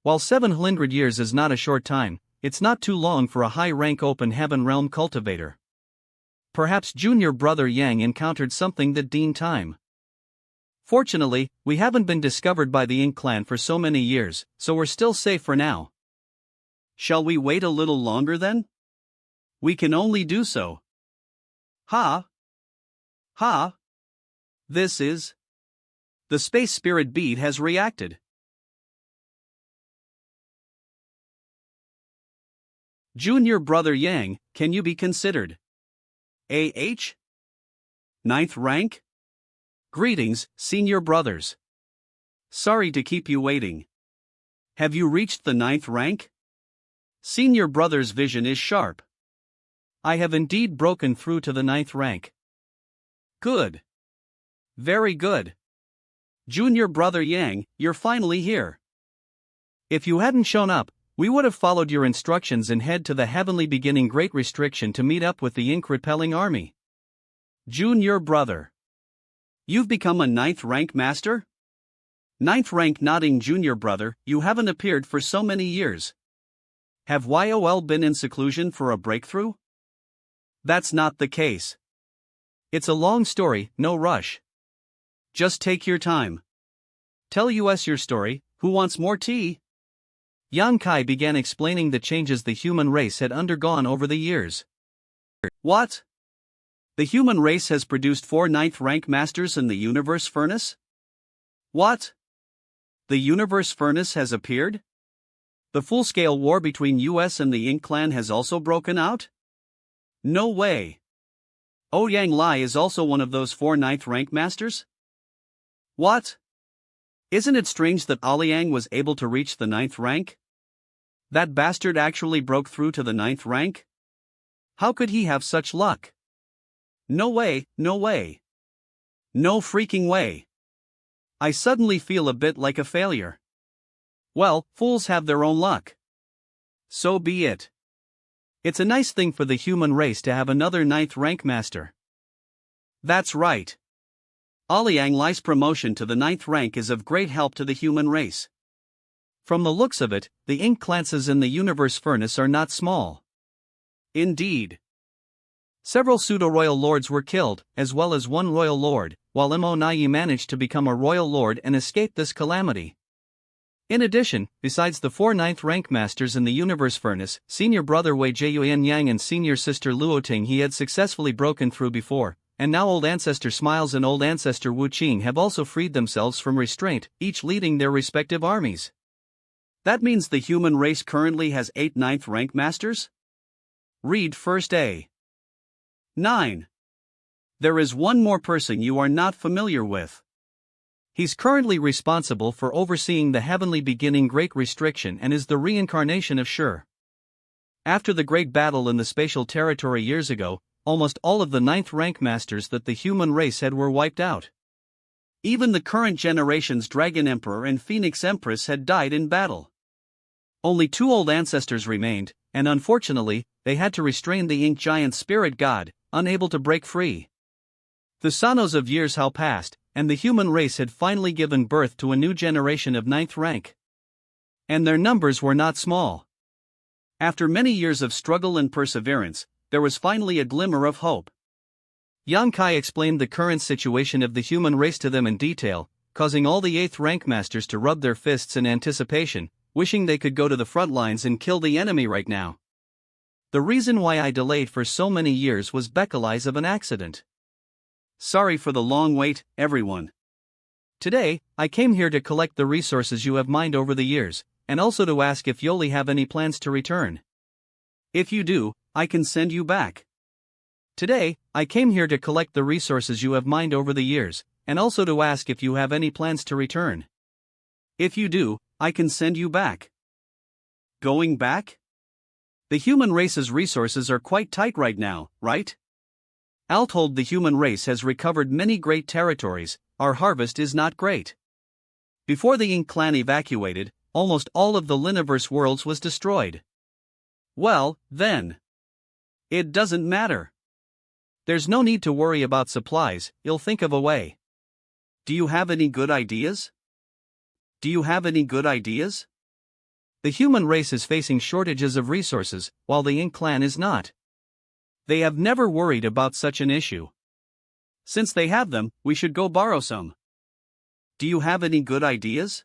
While 700 years is not a short time, it's not too long for a high-rank open heaven realm cultivator. Perhaps junior brother Yang encountered something that deemed time. Fortunately, we haven't been discovered by the Ink clan for so many years, so we're still safe for now. Shall we wait a little longer then? We can only do so. Ha! Ha! This is... The space spirit bead has reacted. Junior brother Yang, can you be considered? AH? 9th rank? Greetings, senior brothers. Sorry to keep you waiting. Have you reached the 9th rank? Senior brother's vision is sharp. I have indeed broken through to the 9th rank. Good. Very good. Junior brother Yang, you're finally here. If you hadn't shown up, we would have followed your instructions and head to the heavenly beginning great restriction to meet up with the Ink repelling army. Junior brother. You've become a 9th rank master? 9th rank nodding junior brother, you haven't appeared for so many years. Have YOL been in seclusion for a breakthrough? That's not the case. It's a long story, no rush. Just take your time. Tell us your story. Who wants more tea? Yang Kai began explaining the changes the human race had undergone over the years. What? The human race has produced 4 ninth rank masters in the universe furnace? What? The universe furnace has appeared? The full-scale war between US and the Ink clan has also broken out? No way. Ouyang Lai is also one of those 4 ninth rank masters? What? Isn't it strange that Aliang was able to reach the 9th rank? That bastard actually broke through to the 9th rank? How could he have such luck? No way, no way. No freaking way. I suddenly feel a bit like a failure. Well, fools have their own luck. So be it. It's a nice thing for the human race to have another 9th rank master. That's right. Aliang Lai's promotion to the 9th rank is of great help to the human race. From the looks of it, the ink classes in the universe furnace are not small. Indeed. Several pseudo-royal lords were killed, as well as one royal lord, while Monayi managed to become a royal lord and escape this calamity. In addition, besides the 4 9th rank masters in the universe furnace, senior brother Wei Jiuyuan Yang and senior sister Luoting he had successfully broken through before, and now old ancestor Smiles and old ancestor Wu Qing have also freed themselves from restraint, each leading their respective armies. That means the human race currently has 8 9th rank masters? Read first A. 9. There is one more person you are not familiar with. He's currently responsible for overseeing the heavenly beginning Great Restriction and is the reincarnation of Shur. After the great battle in the spatial territory years ago, almost all of the 9th rank masters that the human race had were wiped out. Even the current generation's Dragon Emperor and Phoenix Empress had died in battle. Only 2 old ancestors remained, and unfortunately, they had to restrain the ink giant spirit god, unable to break free. The Sanos of years had passed, and the human race had finally given birth to a new generation of 9th rank. And their numbers were not small. After many years of struggle and perseverance, there was finally a glimmer of hope. Yang Kai explained the current situation of the human race to them in detail, causing all the 8th rank masters to rub their fists in anticipation, wishing they could go to the front lines and kill the enemy right now. The reason why I delayed for so many years was because of an accident. Sorry for the long wait, everyone. Today, I came here to collect the resources you have mined over the years, and also to ask if Yoli have any plans to return. If you do, I can send you back. Today, I came here to collect the resources you have mined over the years, and also to ask if you have any plans to return. If you do, I can send you back. Going back? The human race's resources are quite tight right now, right? Al told the human race has recovered many great territories, our harvest is not great. Before the Ink clan evacuated, almost all of the Liniverse worlds was destroyed. Well, then. It doesn't matter. There's no need to worry about supplies, you'll think of a way. Do you have any good ideas? Do you have any good ideas? The human race is facing shortages of resources, while the Ink clan is not. They have never worried about such an issue. Since they have them, we should go borrow some. Do you have any good ideas?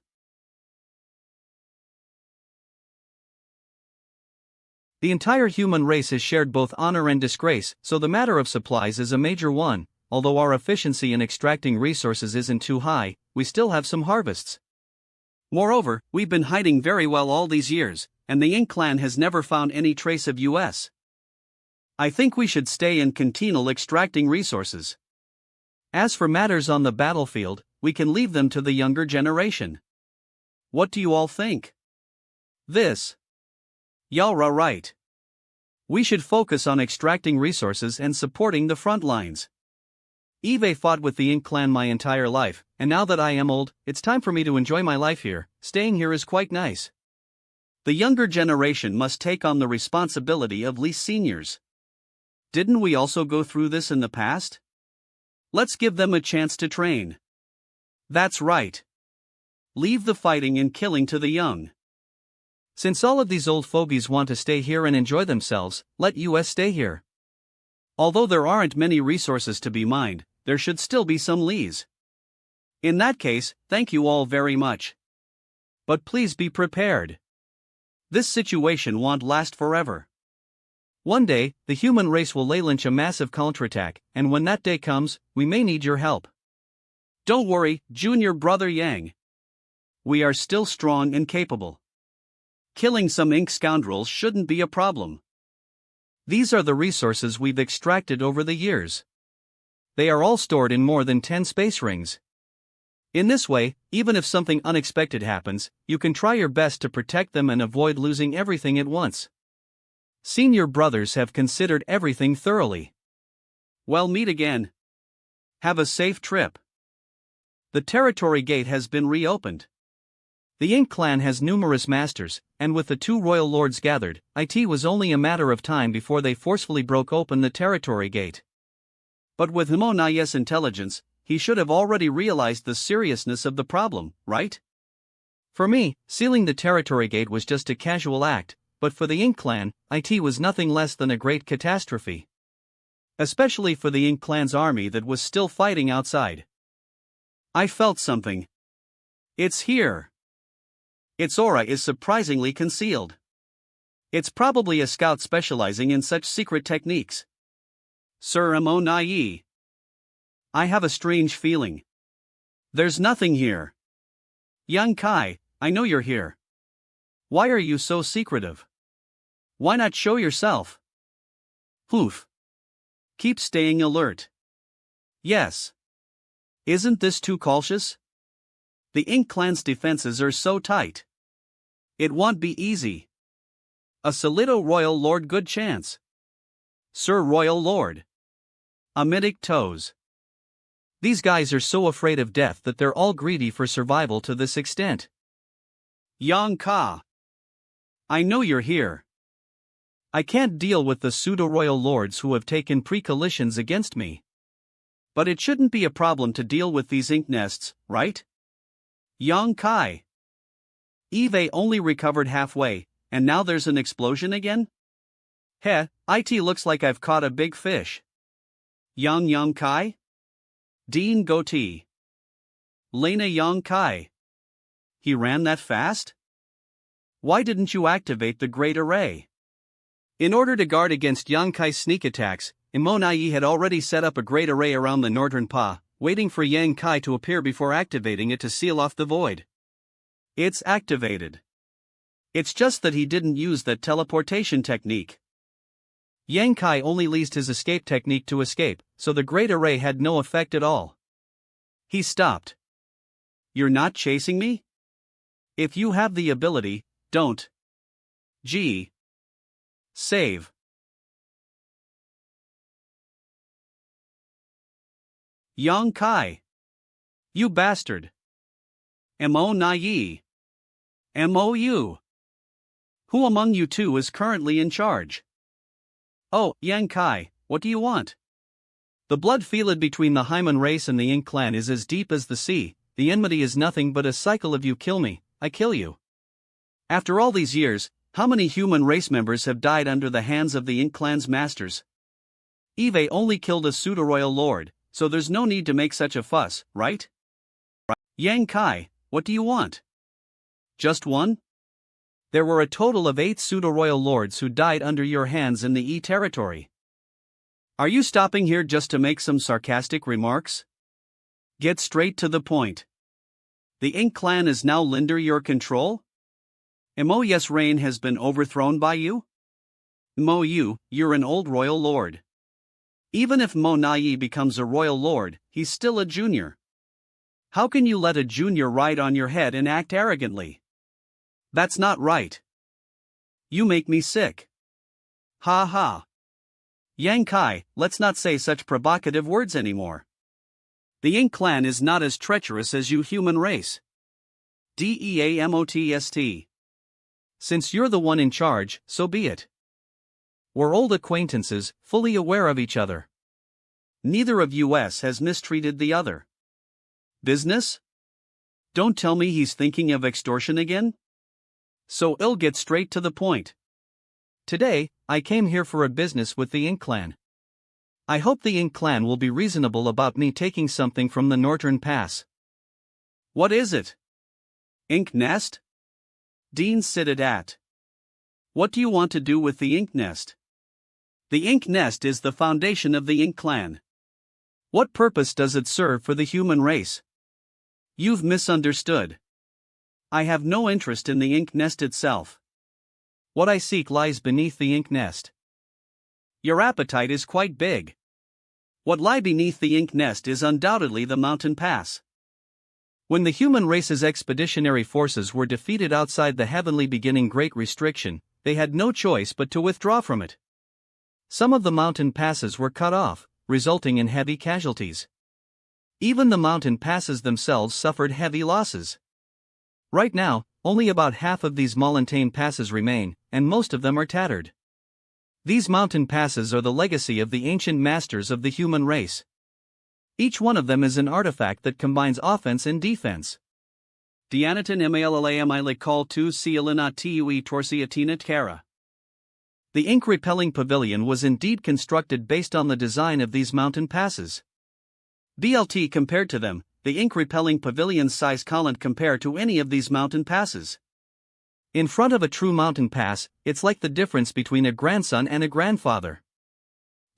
The entire human race has shared both honor and disgrace, so the matter of supplies is a major one. Although our efficiency in extracting resources isn't too high, we still have some harvests. Moreover, we've been hiding very well all these years, and the Ink clan has never found any trace of us. I think we should stay and continue extracting resources. As for matters on the battlefield, we can leave them to the younger generation. What do you all think? This. Y'all right. We should focus on extracting resources and supporting the front lines. Eve fought with the Ink clan my entire life, and now that I am old, it's time for me to enjoy my life here. Staying here is quite nice. The younger generation must take on the responsibility of least seniors. Didn't we also go through this in the past? Let's give them a chance to train. That's right. Leave the fighting and killing to the young. Since all of these old fogies want to stay here and enjoy themselves, let us stay here. Although there aren't many resources to be mined, there should still be some lees. In that case, thank you all very much. But please be prepared. This situation won't last forever. One day, the human race will launch a massive counterattack, and when that day comes, we may need your help. Don't worry, junior brother Yang. We are still strong and capable. Killing some ink scoundrels shouldn't be a problem. These are the resources we've extracted over the years. They are all stored in more than 10 space rings. In this way, even if something unexpected happens, you can try your best to protect them and avoid losing everything at once. Senior brothers have considered everything thoroughly. Well, meet again. Have a safe trip. The territory gate has been reopened. The Ink clan has numerous masters, and with the 2 royal lords gathered, it was only a matter of time before they forcefully broke open the territory gate. But with Monayi's intelligence, he should have already realized the seriousness of the problem, right? For me, sealing the territory gate was just a casual act, but for the Ink clan, it was nothing less than a great catastrophe. Especially for the Ink clan's army that was still fighting outside. I felt something. It's here. Its aura is surprisingly concealed. It's probably a scout specializing in such secret techniques. Sir Monayi. I have a strange feeling. There's nothing here. Young Kai, I know you're here. Why are you so secretive? Why not show yourself? Poof. Keep staying alert. Yes. Isn't this too cautious? The Ink clan's defenses are so tight. It won't be easy. A Solido Royal Lord, good chance. Sir Royal Lord. Amitic toes. These guys are so afraid of death that they're all greedy for survival to this extent. Yang Ka. I know you're here. I can't deal with the pseudo-royal lords who have taken pre-coalitions against me. But it shouldn't be a problem to deal with these ink nests, right? Yang Kai. Eve only recovered halfway, and now there's an explosion again? Heh, it looks like I've caught a big fish. Yang Kai? Dean Goatee. Lena Yang Kai. He ran that fast? Why didn't you activate the Great Array? In order to guard against Yang Kai's sneak attacks, Monayi had already set up a Great Array around the northern paw, waiting for Yang Kai to appear before activating it to seal off the void. It's activated. It's just that he didn't use that teleportation technique. Yang Kai only used his escape technique to escape, so the Great Array had no effect at all. He stopped. You're not chasing me? If you have the ability, don't. Gee. Save. Yang Kai. You bastard. Monayi. MOU. Who among you two is currently in charge? Oh, Yang Kai, what do you want? The blood feud between the Hyman race and the Ink clan is as deep as the sea. The enmity is nothing but a cycle of you kill me, I kill you. After all these years, how many human race members have died under the hands of the Ink clan's masters? Eve only killed a pseudo-royal lord, so there's no need to make such a fuss, right? Yang Kai, what do you want? Just one? There were a total of 8 pseudo-royal lords who died under your hands in the E territory. Are you stopping here just to make some sarcastic remarks? Get straight to the point. The Ink clan is now under your control? Mo's reign has been overthrown by you? You're an old royal lord. Even if Monayi becomes a royal lord, he's still a junior. How can you let a junior ride on your head and act arrogantly? That's not right. You make me sick. Ha ha. Yang Kai, let's not say such provocative words anymore. The Ink clan is not as treacherous as you human race. Deamotst. Since you're the one in charge, so be it. We're old acquaintances, fully aware of each other. Neither of us has mistreated the other. Business? Don't tell me he's thinking of extortion again? So I'll get straight to the point. Today, I came here for a business with the Ink clan. I hope the Ink clan will be reasonable about me taking something from the Northern Pass. What is it? Ink nest? Dean sitted at. What do you want to do with the ink nest? The ink nest is the foundation of the Ink clan. What purpose does it serve for the human race? You've misunderstood. I have no interest in the ink nest itself. What I seek lies beneath the ink nest. Your appetite is quite big. What lie beneath the ink nest is undoubtedly the mountain pass. When the human race's expeditionary forces were defeated outside the heavenly beginning Great Restriction, they had no choice but to withdraw from it. Some of the mountain passes were cut off, resulting in heavy casualties. Even the mountain passes themselves suffered heavy losses. Right now, only about half of these mountain passes remain, and most of them are tattered. These mountain passes are the legacy of the ancient masters of the human race. Each one of them is an artifact that combines offense and defense. Dianitin Imalalami call tu Sealina Tui Torsiatina Kara. The ink-repelling pavilion was indeed constructed based on the design of these mountain passes. BLT compared to them, the ink-repelling pavilion's size can't compare to any of these mountain passes. In front of a true mountain pass, it's like the difference between a grandson and a grandfather.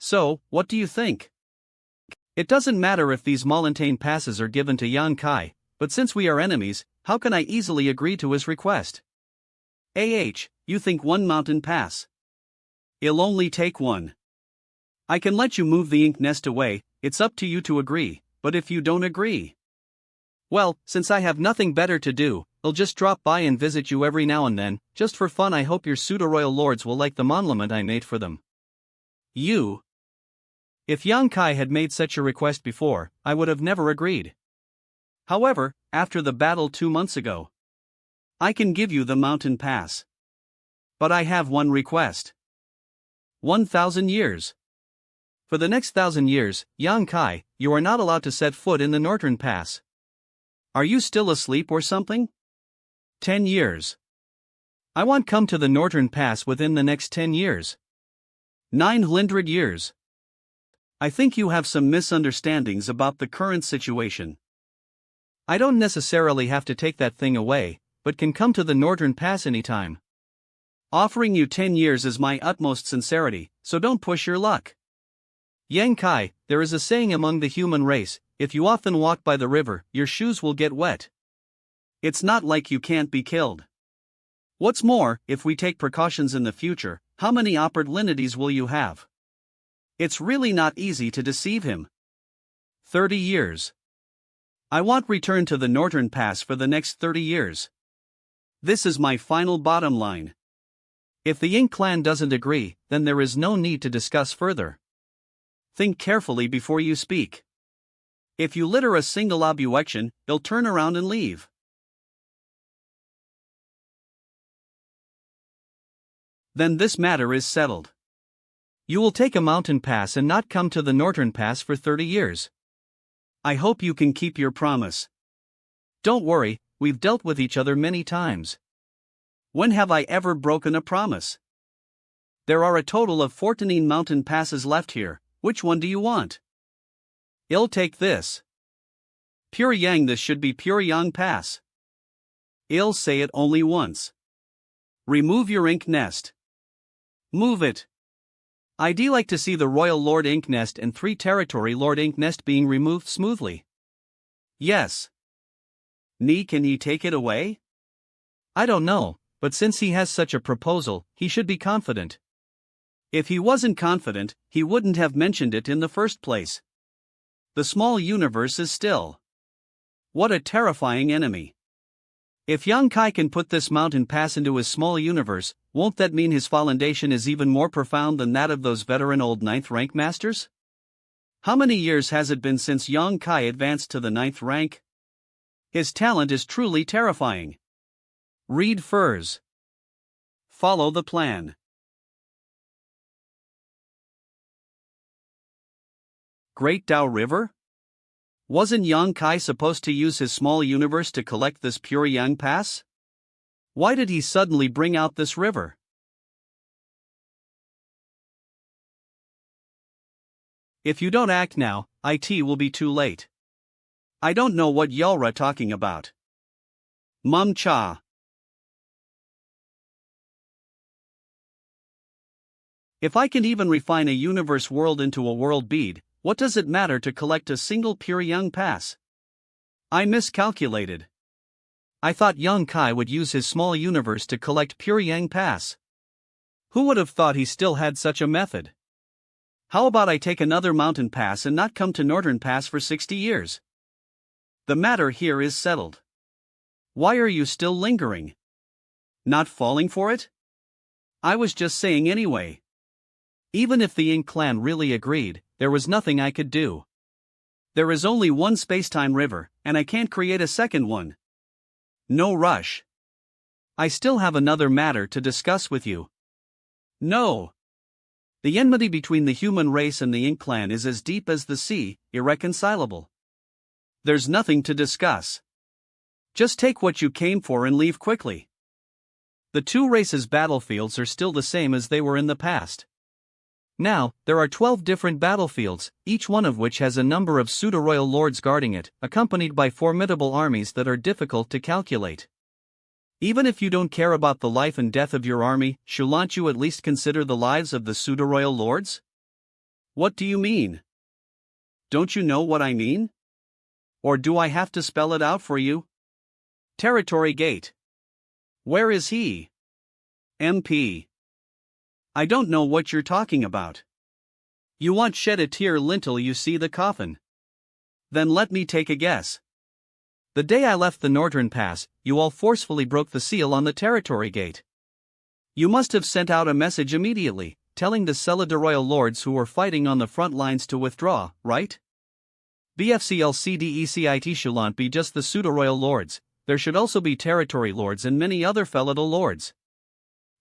So, what do you think? It doesn't matter if these mountain passes are given to Yang Kai, but since we are enemies, how can I easily agree to his request? You think one mountain pass? It'll only take one. I can let you move the ink nest away, it's up to you to agree, but if you don't agree, well, since I have nothing better to do, I'll just drop by and visit you every now and then, just for fun. I hope your pseudo-royal lords will like the monument I made for them. You? If Yang Kai had made such a request before, I would have never agreed. However, after the battle 2 months ago, I can give you the mountain pass. But I have one request. 1,000 years. For the next 1,000 years, Yang Kai, you are not allowed to set foot in the Northern Pass. Are you still asleep or something? 10 years. I want come to the Northern Pass within the next 10 years. 900 years. I think you have some misunderstandings about the current situation. I don't necessarily have to take that thing away, but can come to the Northern Pass anytime. Offering you 10 years is my utmost sincerity, so don't push your luck. Yang Kai, there is a saying among the human race, if you often walk by the river, your shoes will get wet. It's not like you can't be killed. What's more, if we take precautions in the future, how many opportunities will you have? It's really not easy to deceive him. 30 years. I want return to the Northern Pass for the next 30 years. This is my final bottom line. If the Ink clan doesn't agree, then there is no need to discuss further. Think carefully before you speak. If you litter a single objection, they'll turn around and leave. Then this matter is settled. You will take a mountain pass and not come to the Northern Pass for 30 years. I hope you can keep your promise. Don't worry, we've dealt with each other many times. When have I ever broken a promise? There are a total of 14 mountain passes left here. Which one do you want? I'll take this. Pure Yang, this should be Pure Yang Pass. I'll say it only once. Remove your ink nest. Move it. I'd like to see the Royal Lord Ink Nest and 3 Territory Lord Ink Nest being removed smoothly. Yes. Can he take it away? I don't know, but since he has such a proposal, he should be confident. If he wasn't confident, he wouldn't have mentioned it in the first place. The small universe is still. What a terrifying enemy. If Yang Kai can put this mountain pass into his small universe, won't that mean his foundation is even more profound than that of those veteran old 9th rank masters? How many years has it been since Yang Kai advanced to the 9th rank? His talent is truly terrifying. Read Furs. Follow the plan. Great Tao River? Wasn't Yang Kai supposed to use his small universe to collect this Pure Yang Pass? Why did he suddenly bring out this river? If you don't act now, it will be too late. I don't know what y'all talking about. Mum cha. If I can even refine a universe world into a world bead, what does it matter to collect a single pure young pass? I miscalculated. I thought young Kai would use his small universe to collect pure yang pass. Who would have thought he still had such a method? How about I take another mountain pass and not come to Northern Pass for 60 years? The matter here is settled. Why are you still lingering? Not falling for it? I was just saying anyway. Even if the Ink clan really agreed, there was nothing I could do. There is only one spacetime river, and I can't create a second one. No rush. I still have another matter to discuss with you. No. The enmity between the human race and the Ink clan is as deep as the sea, irreconcilable. There's nothing to discuss. Just take what you came for and leave quickly. The two races' battlefields are still the same as they were in the past. Now, there are 12 different battlefields, each one of which has a number of pseudo-royal lords guarding it, accompanied by formidable armies that are difficult to calculate. Even if you don't care about the life and death of your army, shouldn't you at least consider the lives of the pseudo-royal lords? What do you mean? Don't you know what I mean? Or do I have to spell it out for you? Territory Gate. Where is he? MP. I don't know what you're talking about. You won't shed a tear until you see the coffin. Then let me take a guess. The day I left the Northern Pass, you all forcefully broke the seal on the Territory Gate. You must have sent out a message immediately, telling the Celida Royal Lords who were fighting on the front lines to withdraw, right? BFCLCDECIT shouldn't be just the pseudo-royal lords, there should also be territory lords and many other fellow lords.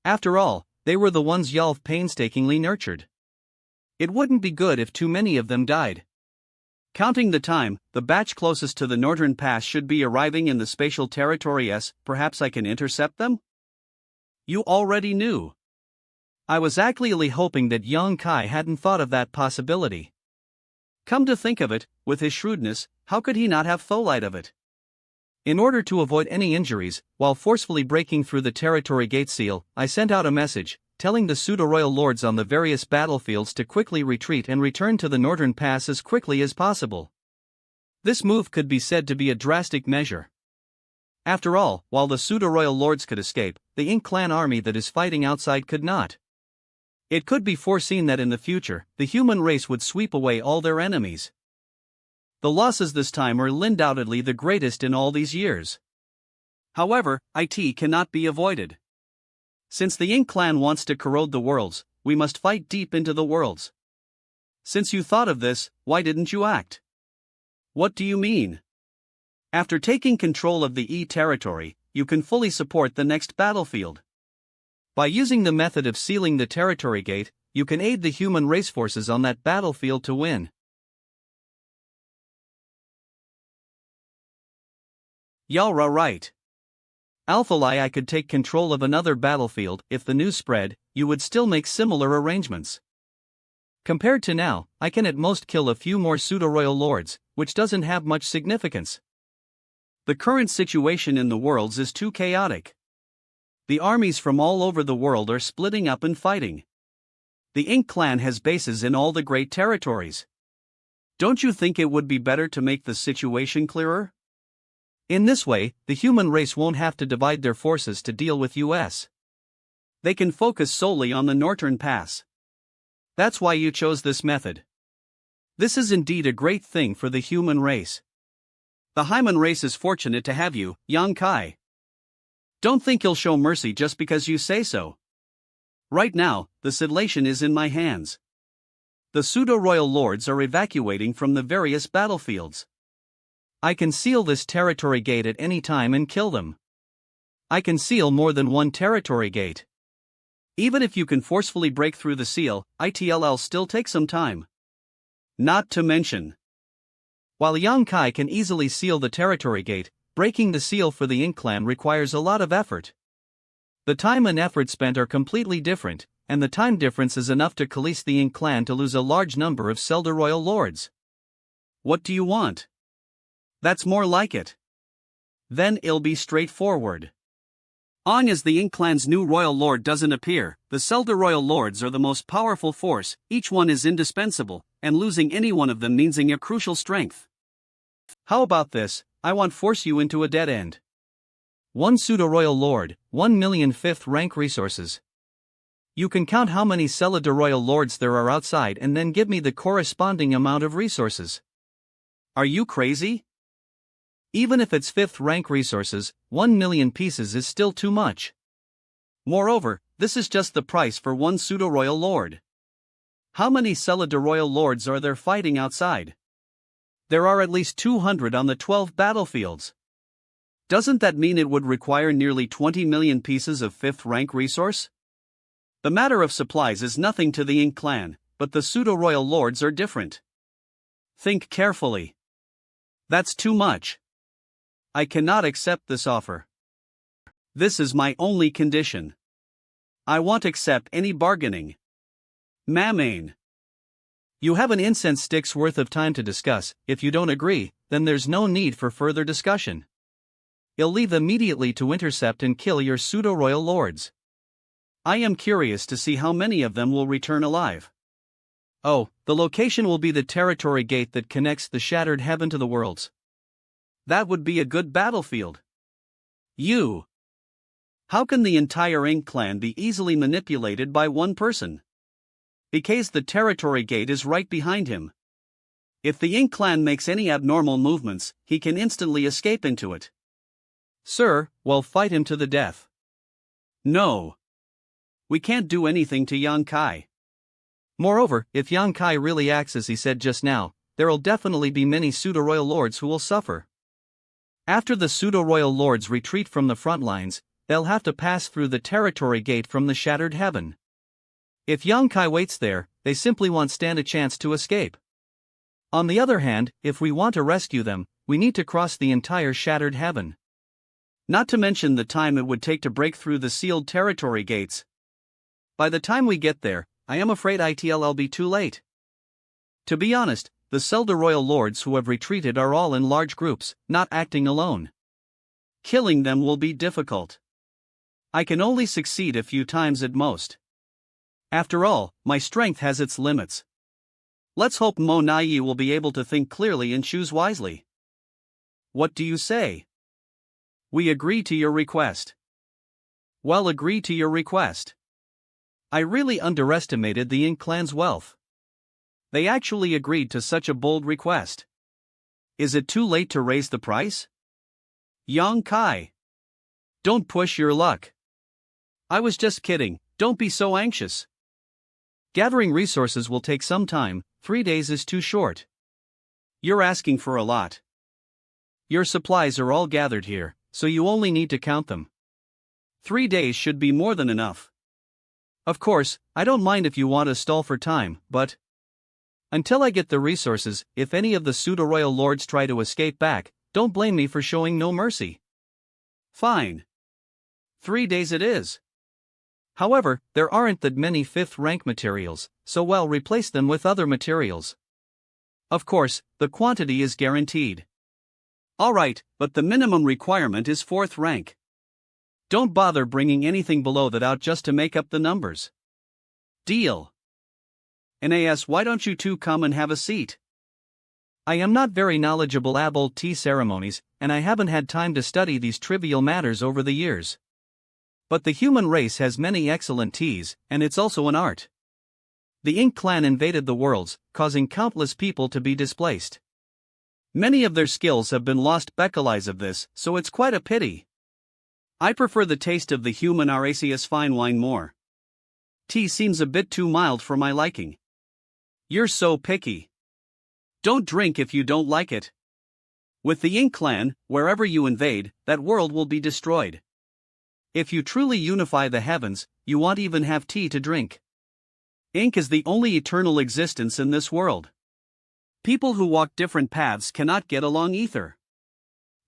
After all, they were the ones y'all painstakingly nurtured. It wouldn't be good if too many of them died. Counting the time, the batch closest to the Northern Pass should be arriving in the spatial territory S. Perhaps I can intercept them? You already knew. I was actually hoping that young Kai hadn't thought of that possibility. Come to think of it, with his shrewdness, how could he not have thought of it? In order to avoid any injuries, while forcefully breaking through the territory gate seal, I sent out a message, telling the pseudo-royal lords on the various battlefields to quickly retreat and return to the Northern Pass as quickly as possible. This move could be said to be a drastic measure. After all, while the pseudo-royal lords could escape, the Ink clan army that is fighting outside could not. It could be foreseen that in the future, the human race would sweep away all their enemies. The losses this time are undoubtedly the greatest in all these years. However, it cannot be avoided. Since the Ink clan wants to corrode the worlds, we must fight deep into the worlds. Since you thought of this, why didn't you act? What do you mean? After taking control of the E territory, you can fully support the next battlefield. By using the method of sealing the territory gate, you can aid the human race forces on that battlefield to win. Y'all right. Alphalai, I could take control of another battlefield. If the news spread, you would still make similar arrangements. Compared to now, I can at most kill a few more pseudo-royal lords, which doesn't have much significance. The current situation in the worlds is too chaotic. The armies from all over the world are splitting up and fighting. The Ink clan has bases in all the great territories. Don't you think it would be better to make the situation clearer? In this way, the human race won't have to divide their forces to deal with US. They can focus solely on the Northern Pass. That's why you chose this method. This is indeed a great thing for the human race. The Hyman race is fortunate to have you, Yang Kai. Don't think you'll show mercy just because you say so. Right now, the Escalation is in my hands. The pseudo-royal lords are evacuating from the various battlefields. I can seal this territory gate at any time and kill them. I can seal more than one territory gate. Even if you can forcefully break through the seal, it'll still take some time. Not to mention, while Yang Kai can easily seal the territory gate, breaking the seal for the Ink clan requires a lot of effort. The time and effort spent are completely different, and the time difference is enough to coalesce the Ink clan to lose a large number of Selder royal lords. What do you want? That's more like it. Then it'll be straightforward. As the Ink clan's new royal lord doesn't appear, the Selder royal lords are the most powerful force, each one is indispensable, and losing any one of them means a crucial strength. How about this? I won't force you into a dead end. 1 pseudo-royal lord, 1 million 5th rank resources. You can count how many Selder royal lords there are outside and then give me the corresponding amount of resources. Are you crazy? Even if it's 5th rank resources, 1 million pieces is still too much. Moreover, this is just the price for 1 pseudo-royal lord. How many Selder royal lords are there fighting outside? There are at least 200 on the 12 battlefields. Doesn't that mean it would require nearly 20 million pieces of 5th rank resource? The matter of supplies is nothing to the Ink clan, but the pseudo-royal lords are different. Think carefully. That's too much. I cannot accept this offer. This is my only condition. I won't accept any bargaining. Mamane. You have an incense stick's worth of time to discuss. If you don't agree, then there's no need for further discussion. I'll leave immediately to intercept and kill your pseudo-royal lords. I am curious to see how many of them will return alive. Oh, the location will be the territory gate that connects the shattered heaven to the worlds. That would be a good battlefield. How can the entire Ink clan be easily manipulated by one person? Because the territory gate is right behind him. If the Ink clan makes any abnormal movements, he can instantly escape into it. Sir, well, fight him to the death. No. We can't do anything to Yang Kai. Moreover, if Yang Kai really acts as he said just now, there'll definitely be many pseudo-royal lords who will suffer. After the pseudo-royal lords retreat from the front lines, they'll have to pass through the territory gate from the shattered heaven. If Yang Kai waits there, they simply won't stand a chance to escape. On the other hand, if we want to rescue them, we need to cross the entire shattered heaven. Not to mention the time it would take to break through the sealed territory gates. By the time we get there, I am afraid it'll be too late. To be honest, the Selder royal lords who have retreated are all in large groups, not acting alone. Killing them will be difficult. I can only succeed a few times at most. After all, my strength has its limits. Let's hope Monayi will be able to think clearly and choose wisely. What do you say? We agree to your request. Well, agree to your request. I really underestimated the Ink clan's wealth. They actually agreed to such a bold request. Is it too late to raise the price? Yang Kai. Don't push your luck. I was just kidding, don't be so anxious. Gathering resources will take some time, 3 days is too short. You're asking for a lot. Your supplies are all gathered here, so you only need to count them. 3 days should be more than enough. Of course, I don't mind if you want to stall for time, but until I get the resources, if any of the pseudo-royal lords try to escape back, don't blame me for showing no mercy. Fine. 3 days it is. However, there aren't that many 5th rank materials, so well, replace them with other materials. Of course, the quantity is guaranteed. Alright, but the minimum requirement is 4th rank. Don't bother bringing anything below that out just to make up the numbers. Deal. Nas, why don't you two come and have a seat? I am not very knowledgeable about tea ceremonies, and I haven't had time to study these trivial matters over the years. But the human race has many excellent teas, and it's also an art. The Ink clan invaded the worlds, causing countless people to be displaced. Many of their skills have been lost because of this, so it's quite a pity. I prefer the taste of the human Araceus fine wine more. Tea seems a bit too mild for my liking. You're so picky. Don't drink if you don't like it. With the Ink clan, wherever you invade, that world will be destroyed. If you truly unify the heavens, you won't even have tea to drink. Ink is the only eternal existence in this world. People who walk different paths cannot get along either.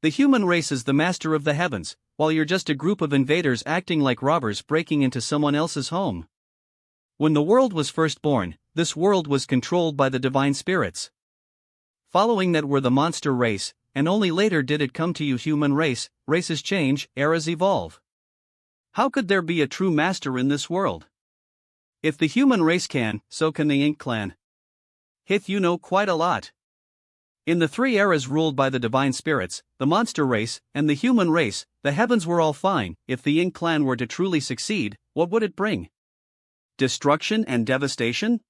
The human race is the master of the heavens, while you're just a group of invaders acting like robbers breaking into someone else's home. When the world was first born, this world was controlled by the divine spirits. Following that were the monster race, and only later did it come to you human race. Races change, eras evolve. How could there be a true master in this world? If the human race can, so can the Ink clan. Hith you know quite a lot. In the three eras ruled by the divine spirits, the monster race, and the human race, the heavens were all fine. If the Ink clan were to truly succeed, what would it bring? Destruction and devastation?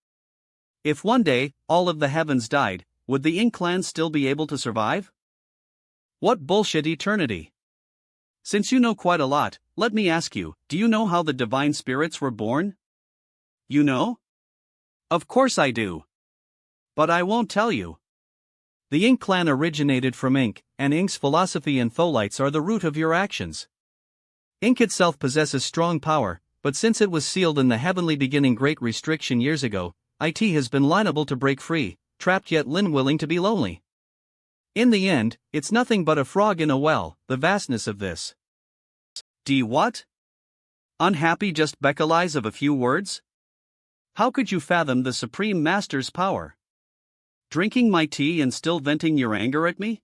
If one day, all of the heavens died, would the Ink clan still be able to survive? What bullshit eternity! Since you know quite a lot, let me ask you, do you know how the divine spirits were born? You know? Of course I do. But I won't tell you. The Ink clan originated from Ink, and Ink's philosophy and tholites are the root of your actions. Ink itself possesses strong power, but since it was sealed in the heavenly beginning great restriction years ago, it has been liable to break free, trapped yet willing to be lonely. In the end, it's nothing but a frog in a well. The vastness of this. What? Unhappy just beckalize of a few words? How could you fathom the Supreme Master's power? Drinking my tea and still venting your anger at me?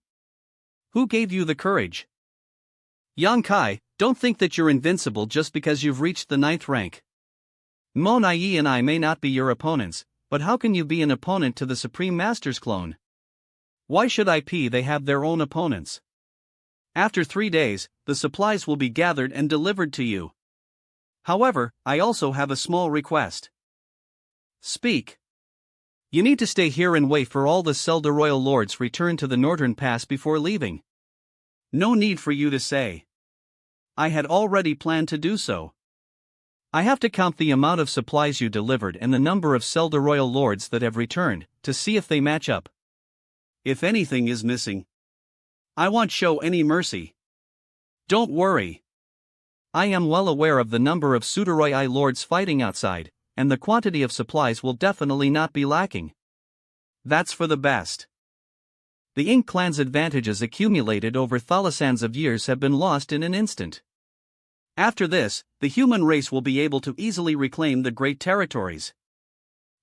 Who gave you the courage? Yang Kai, don't think that you're invincible just because you've reached the 9th rank. Monayi and I may not be your opponents, but how can you be an opponent to the Supreme Master's clone? Why should they have their own opponents? After 3 days, the supplies will be gathered and delivered to you. However, I also have a small request. Speak. You need to stay here and wait for all the Selda royal lords return to the northern pass before leaving. No need for you to say. I had already planned to do so. I have to count the amount of supplies you delivered and the number of Selda royal lords that have returned, to see if they match up. If anything is missing, I won't show any mercy. Don't worry. I am well aware of the number of Sudaroi lords fighting outside, and the quantity of supplies will definitely not be lacking. That's for the best. The Ink clan's advantages accumulated over thousands of years have been lost in an instant. After this, the human race will be able to easily reclaim the great territories.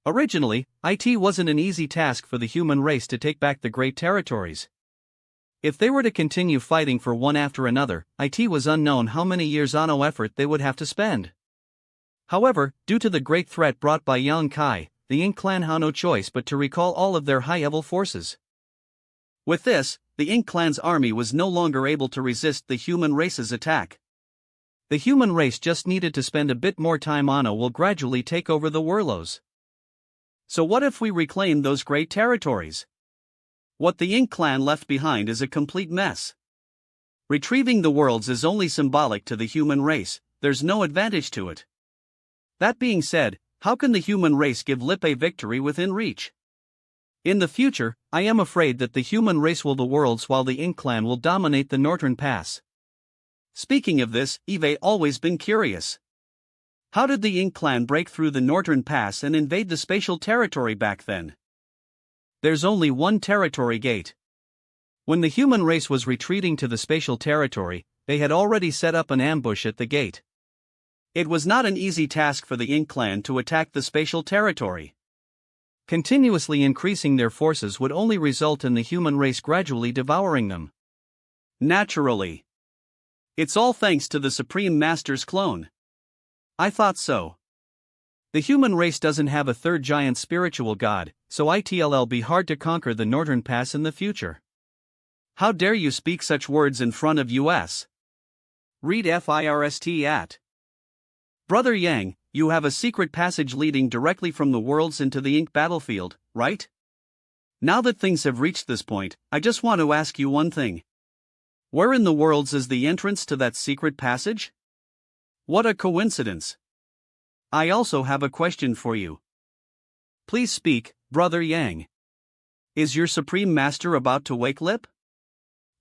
Originally, it wasn't an easy task for the human race to take back the great territories. If they were to continue fighting for one after another, it was unknown how many years on effort they would have to spend. However, due to the great threat brought by Yang Kai, the Ink clan had no choice but to recall all of their high-level forces. With this, the Ink clan's army was no longer able to resist the human race's attack. The human race just needed to spend a bit more time on will gradually take over the Warlows. So what if we reclaim those great territories? What the Ink clan left behind is a complete mess. Retrieving the worlds is only symbolic to the human race, there's no advantage to it. That being said, how can the human race give Lip a victory within reach? In the future, I am afraid that the human race will the worlds while the Ink clan will dominate the northern pass. Speaking of this, I've always been curious. How did the Ink clan break through the northern pass and invade the spatial territory back then? There's only one territory gate. When the human race was retreating to the spatial territory, they had already set up an ambush at the gate. It was not an easy task for the Ink clan to attack the spatial territory. Continuously increasing their forces would only result in the human race gradually devouring them. Naturally. It's all thanks to the Supreme Master's clone. I thought so. The human race doesn't have a third giant spiritual god, so it'll be hard to conquer the northern pass in the future. How dare you speak such words in front of us? Read first at. Brother Yang, you have a secret passage leading directly from the worlds into the Ink battlefield, right? Now that things have reached this point, I just want to ask you one thing. Where in the worlds is the entrance to that secret passage? What a coincidence. I also have a question for you. Please speak, Brother Yang. Is your Supreme Master about to wake Lip?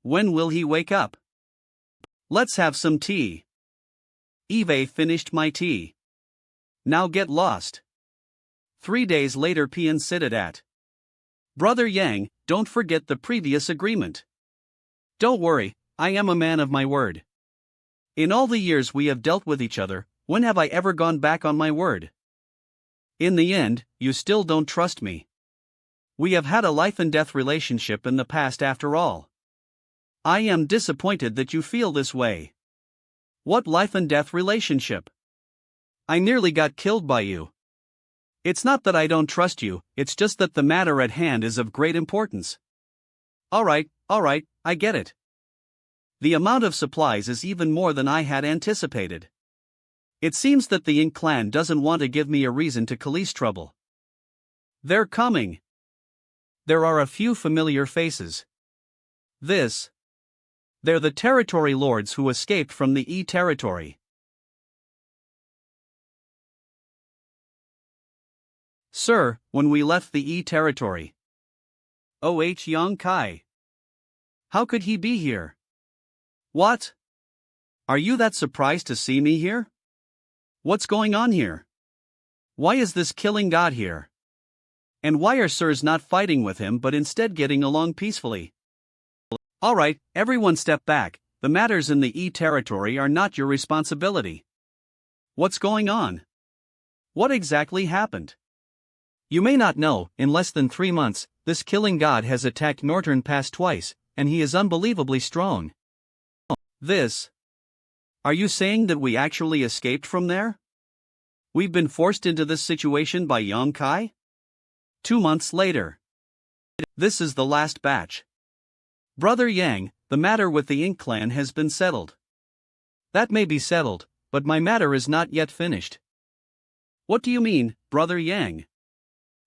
When will he wake up? Let's have some tea. Eve finished my tea. Now get lost. 3 days later Pian sitted at. Brother Yang, don't forget the previous agreement. Don't worry, I am a man of my word. In all the years we have dealt with each other, when have I ever gone back on my word? In the end, you still don't trust me. We have had a life-and-death relationship in the past after all. I am disappointed that you feel this way. What life-and-death relationship? I nearly got killed by you. It's not that I don't trust you, it's just that the matter at hand is of great importance. Alright, I get it. The amount of supplies is even more than I had anticipated. It seems that the Ink clan doesn't want to give me a reason to cause trouble. They're coming. There are a few familiar faces. They're the territory lords who escaped from the E territory. Sir, when we left the E territory. Yang Kai. How could he be here? What? Are you that surprised to see me here? What's going on here? Why is this killing god here? And why are sirs not fighting with him but instead getting along peacefully? Alright, everyone step back, the matters in the E territory are not your responsibility. What's going on? What exactly happened? You may not know, in less than 3 months, this killing god has attacked Northern Pass twice, and he is unbelievably strong. Are you saying that we actually escaped from there? We've been forced into this situation by Yang Kai? 2 months later. This is the last batch. Brother Yang, the matter with the Ink clan has been settled. That may be settled, but my matter is not yet finished. What do you mean, Brother Yang?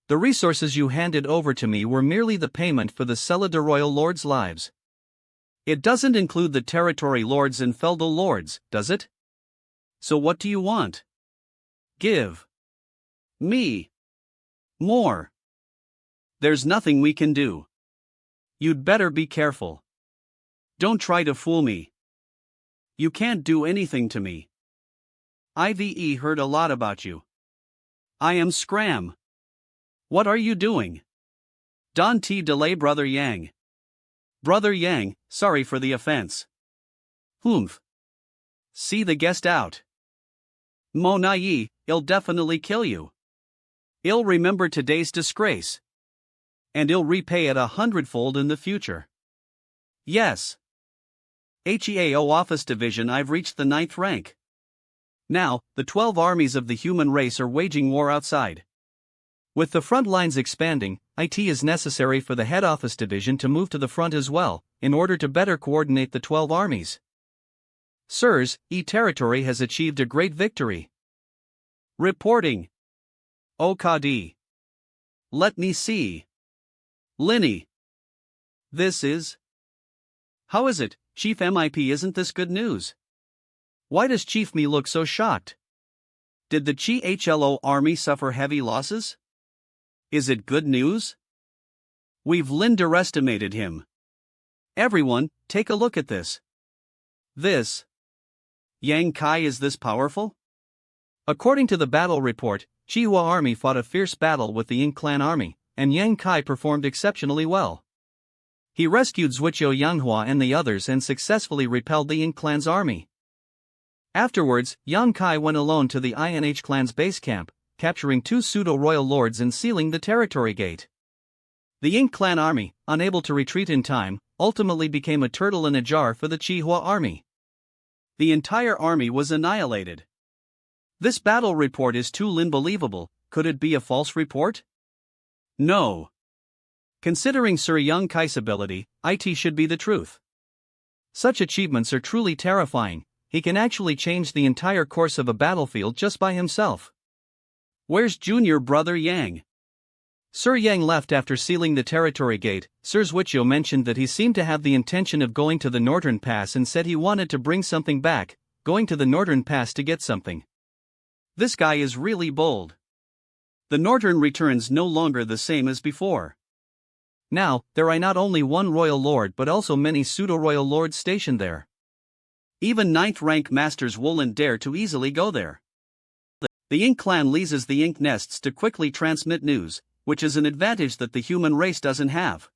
The resources you handed over to me were merely the payment for the Celida Royal Lords' lives. It doesn't include the territory lords and feudal lords, does it? So what do you want? Give me more. There's nothing we can do. You'd better be careful. Don't try to fool me. You can't do anything to me. IVE heard a lot about you. I am Scram. What are you doing? Don T. Delay Brother Yang. Brother Yang, sorry for the offense. Humph. See the guest out. Monayi, I'll definitely kill you. I'll remember today's disgrace. And I'll repay it 100-fold in the future. Yes. HEAO Office Division, I've reached the 9th rank. Now, the 12 armies of the human race are waging war outside. With the front lines expanding, IT is necessary for the head office division to move to the front as well, in order to better coordinate the 12 armies. Sirs, E territory has achieved a great victory. Reporting. Okadi. Let me see. Linny. This is... How is it, Chief MIP? Isn't this good news? Why does Chief Me look so shocked? Did the Chi-HLO army suffer heavy losses? Is it good news? We've underestimated him. Everyone, take a look at this. Yang Kai is this powerful? According to the battle report, Chihua army fought a fierce battle with the Ink clan army, and Yang Kai performed exceptionally well. He rescued Zhuqiu Yanghua and the others and successfully repelled the Ink clan's army. Afterwards, Yang Kai went alone to the INH clan's base camp, capturing 2 pseudo-royal lords and sealing the territory gate. The Ink clan army, unable to retreat in time, ultimately became a turtle in a jar for the Chihua army. The entire army was annihilated. This battle report is too unbelievable. Could it be a false report? No. Considering Sir Yang Kai's ability, IT should be the truth. Such achievements are truly terrifying. He can actually change the entire course of a battlefield just by himself. Where's Junior Brother Yang? Sir Yang left after sealing the territory gate. Sir Zhuqiu mentioned that he seemed to have the intention of going to the Northern Pass and said he wanted to bring something back, going to the Northern Pass to get something. This guy is really bold. The Northern returns no longer the same as before. Now, there are not only one royal lord but also many pseudo-royal lords stationed there. Even 9th rank masters won't dare to easily go there. The Ink clan leases the ink nests to quickly transmit news, which is an advantage that the human race doesn't have.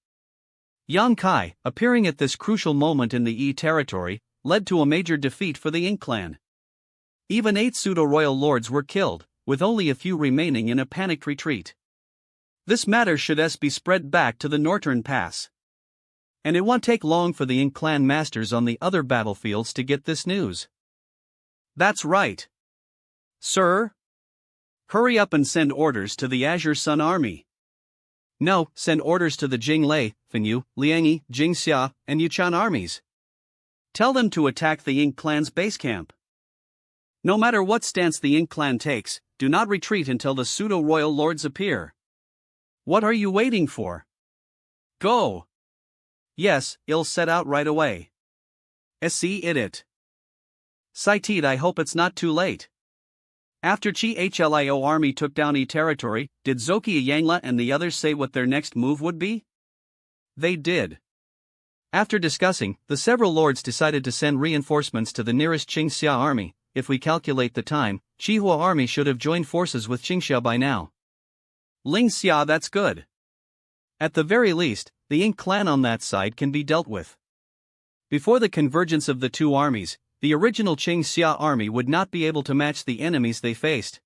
Yang Kai, appearing at this crucial moment in the E territory, led to a major defeat for the Ink clan. Even 8 pseudo-royal lords were killed, with only a few remaining in a panicked retreat. This matter should be spread back to the northern pass. And it won't take long for the clan masters on the other battlefields to get this news. That's right. Sir? Hurry up and send orders to the Azure Sun Army. No, send orders to the Jinglei, Finyu, Liangyi, Jingxia, and Yuchan armies. Tell them to attack the Ying clan's base camp. No matter what stance the Ying clan takes, do not retreat until the pseudo-royal lords appear. What are you waiting for? Go! Yes, I'll set out right away. See it. Saited, I hope it's not too late. After Chi-Hlio army took down E territory, did Zokia Yangla and the others say what their next move would be? They did. After discussing, the several lords decided to send reinforcements to the nearest Qingxia army. If we calculate the time, Qihua army should have joined forces with Qingxia by now. Lingxia, that's good. At the very least, the Ying clan on that side can be dealt with. Before the convergence of the two armies, the original Qingxia army would not be able to match the enemies they faced.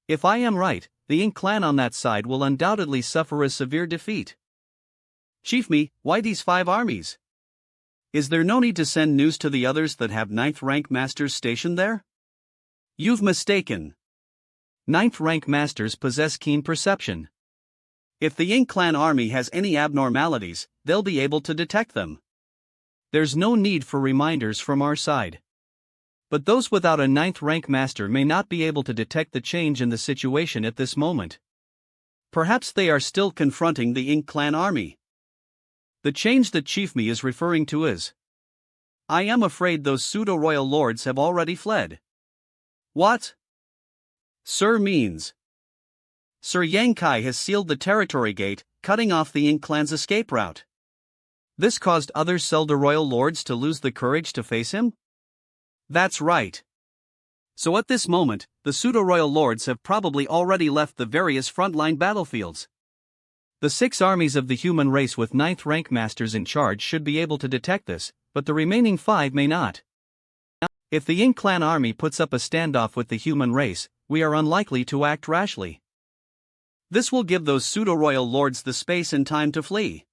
If I am right, the Ying clan on that side will undoubtedly suffer a severe defeat. Chief Me, why these 5 armies? Is there no need to send news to the others that have 9th rank masters stationed there? You've mistaken. 9th rank masters possess keen perception. If the Ying clan army has any abnormalities, they'll be able to detect them. There's no need for reminders from our side. But those without a 9th rank master may not be able to detect the change in the situation at this moment. Perhaps they are still confronting the Ying clan army. The change that Chief Me is referring to is, I am afraid those pseudo-royal lords have already fled. What? Sir means. Sir Yang Kai has sealed the territory gate, cutting off the Ying clan's escape route. This caused other pseudo-royal lords to lose the courage to face him? That's right. So at this moment, the pseudo-royal lords have probably already left the various frontline battlefields. The 6 armies of the human race with 9th rank masters in charge should be able to detect this, but the remaining 5 may not. If the Ying clan army puts up a standoff with the human race, we are unlikely to act rashly. This will give those pseudo-royal lords the space and time to flee.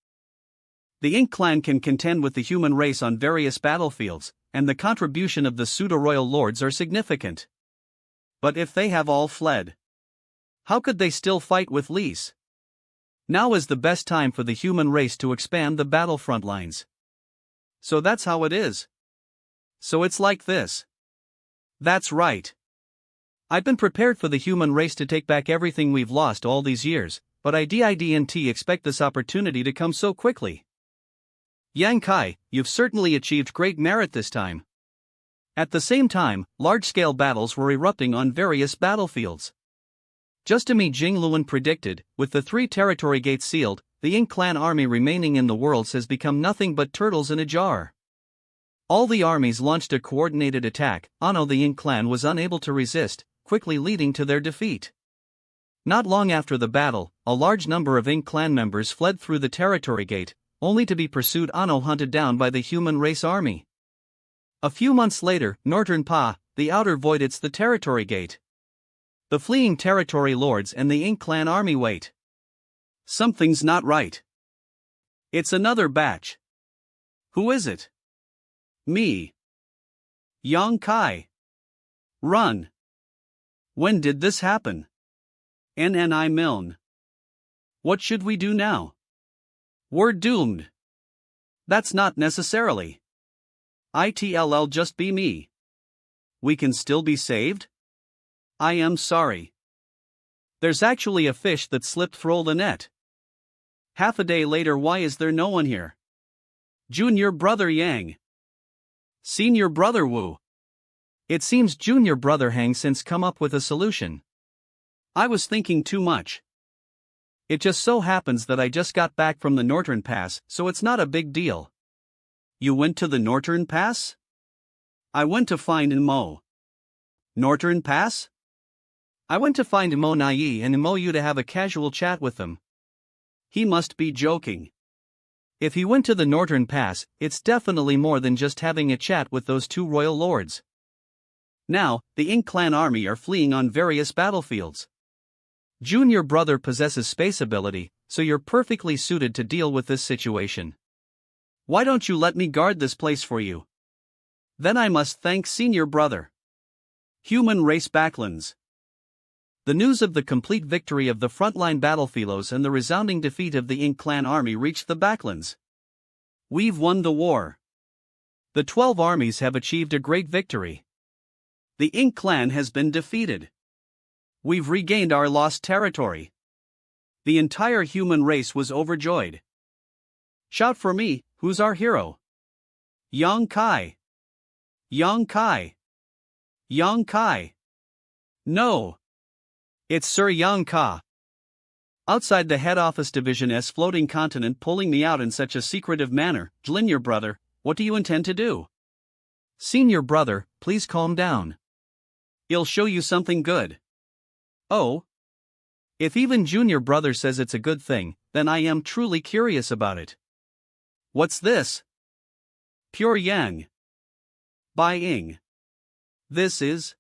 The Ying clan can contend with the human race on various battlefields, and the contribution of the pseudo-royal lords are significant. But if they have all fled, how could they still fight with Lise? Now is the best time for the human race to expand the battlefront lines. So that's how it is. So it's like this. That's right. I've been prepared for the human race to take back everything we've lost all these years, but I didn't expect this opportunity to come so quickly. Yang Kai, you've certainly achieved great merit this time. At the same time, large-scale battles were erupting on various battlefields. Just as Jingluan predicted, with the 3 territory gates sealed, the Ying clan army remaining in the worlds has become nothing but turtles in a jar. All the armies launched a coordinated attack. The Ying clan was unable to resist, quickly leading to their defeat. Not long after the battle, a large number of Ying clan members fled through the territory gate, only to be pursued hunted down by the human race army. A few months later, Northern Pa, the outer void, it's the territory gate. The fleeing territory lords and the Ying clan army wait. Something's not right. It's another batch. Who is it? Me. Yang Kai. Run. When did this happen? Nni Milne. What should we do now? We're doomed. That's not necessarily. It'll just be me. We can still be saved? I am sorry. There's actually a fish that slipped through the net. Half a day later, why is there no one here? Junior brother Yang. Senior brother Wu. It seems junior brother Hang since come up with a solution. I was thinking too much. It just so happens that I just got back from the Northern Pass, so it's not a big deal. You went to the Northern Pass? I went to find Mo. Northern Pass? I went to find Monayi and you to have a casual chat with them. He must be joking. If he went to the Northern Pass, it's definitely more than just having a chat with those 2 royal lords. Now, the Ink Clan army are fleeing on various battlefields. Junior brother possesses space ability, so you're perfectly suited to deal with this situation. Why don't you let me guard this place for you? Then I must thank senior brother. Human race backlands. The news of the complete victory of the frontline battlephilos and the resounding defeat of the Ink Clan army reached the backlands. We've won the war. The 12 armies have achieved a great victory. The Ink Clan has been defeated. We've regained our lost territory. The entire human race was overjoyed. Shout for me, who's our hero? Yang Kai. Yang Kai. Yang Kai. No. It's Sir Yang Ka. Outside the head office division's floating continent pulling me out in such a secretive manner. Junior brother, what do you intend to do? Senior brother, please calm down. I'll show you something good. Oh? If even junior brother says it's a good thing, then I am truly curious about it. What's this? Pure Yang. Bai Ying. This is.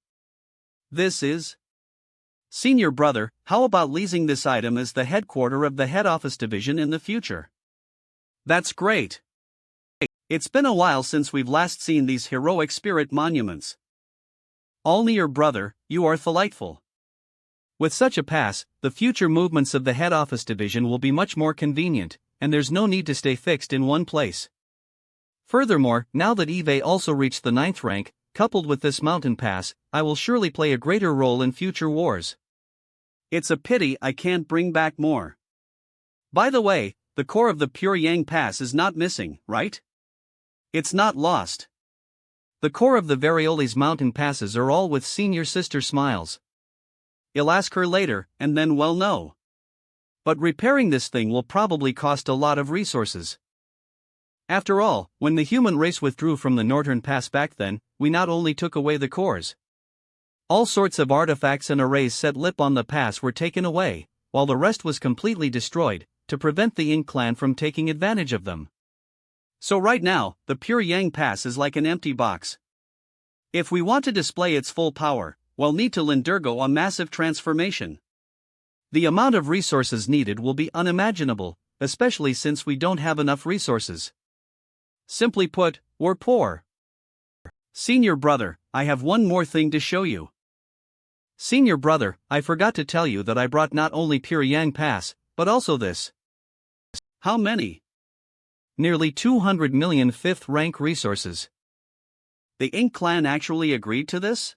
Senior brother, how about leasing this item as the headquarter of the head office division in the future? That's great. It's been a while since we've last seen these heroic spirit monuments. Only brother, you are delightful. With such a pass, the future movements of the head office division will be much more convenient, and there's no need to stay fixed in one place. Furthermore, now that Eve also reached the 9th rank, coupled with this mountain pass, I will surely play a greater role in future wars. It's a pity I can't bring back more. By the way, the core of the Pure Yang Pass is not missing, right? It's not lost. The core of the Varioli's mountain passes are all with senior sister Smiles. I'll ask her later, and then we'll know. But repairing this thing will probably cost a lot of resources. After all, when the human race withdrew from the northern pass back then, we not only took away the cores. All sorts of artifacts and arrays set lip on the pass were taken away, while the rest was completely destroyed, to prevent the Ink Clan from taking advantage of them. So right now, the Pure Yang Pass is like an empty box. If we want to display its full power, we'll need to undergo a massive transformation. The amount of resources needed will be unimaginable, especially since we don't have enough resources. Simply put, we're poor. Senior brother, I have one more thing to show you. Senior brother, I forgot to tell you that I brought not only Pure Yang Pass, but also this. How many? Nearly 200 million 5th rank resources. The Ink Clan actually agreed to this?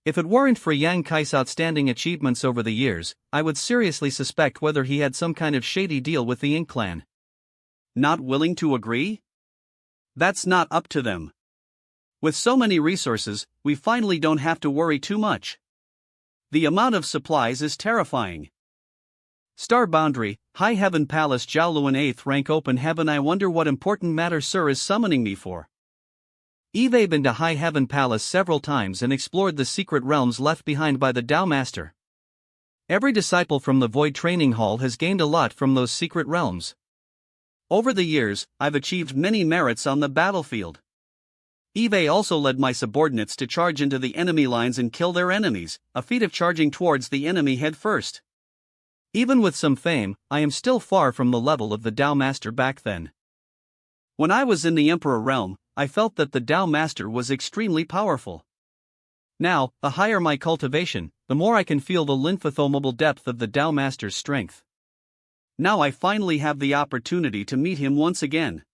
If it weren't for Yang Kai's outstanding achievements over the years, I would seriously suspect whether he had some kind of shady deal with the Ink Clan. Not willing to agree? That's not up to them. With so many resources, we finally don't have to worry too much. The amount of supplies is terrifying. Star Boundary, High Heaven Palace Jiaoluan 8th rank Open Heaven. I wonder what important matter Sir is summoning me for. Eve been to High Heaven Palace several times and explored the secret realms left behind by the Tao Master. Every disciple from the Void Training Hall has gained a lot from those secret realms. Over the years, I've achieved many merits on the battlefield. Eve also led my subordinates to charge into the enemy lines and kill their enemies, a feat of charging towards the enemy head first. Even with some fame, I am still far from the level of the Tao Master back then. When I was in the Emperor realm, I felt that the Tao Master was extremely powerful. Now, the higher my cultivation, the more I can feel the lymphothomable depth of the Tao Master's strength. Now I finally have the opportunity to meet him once again.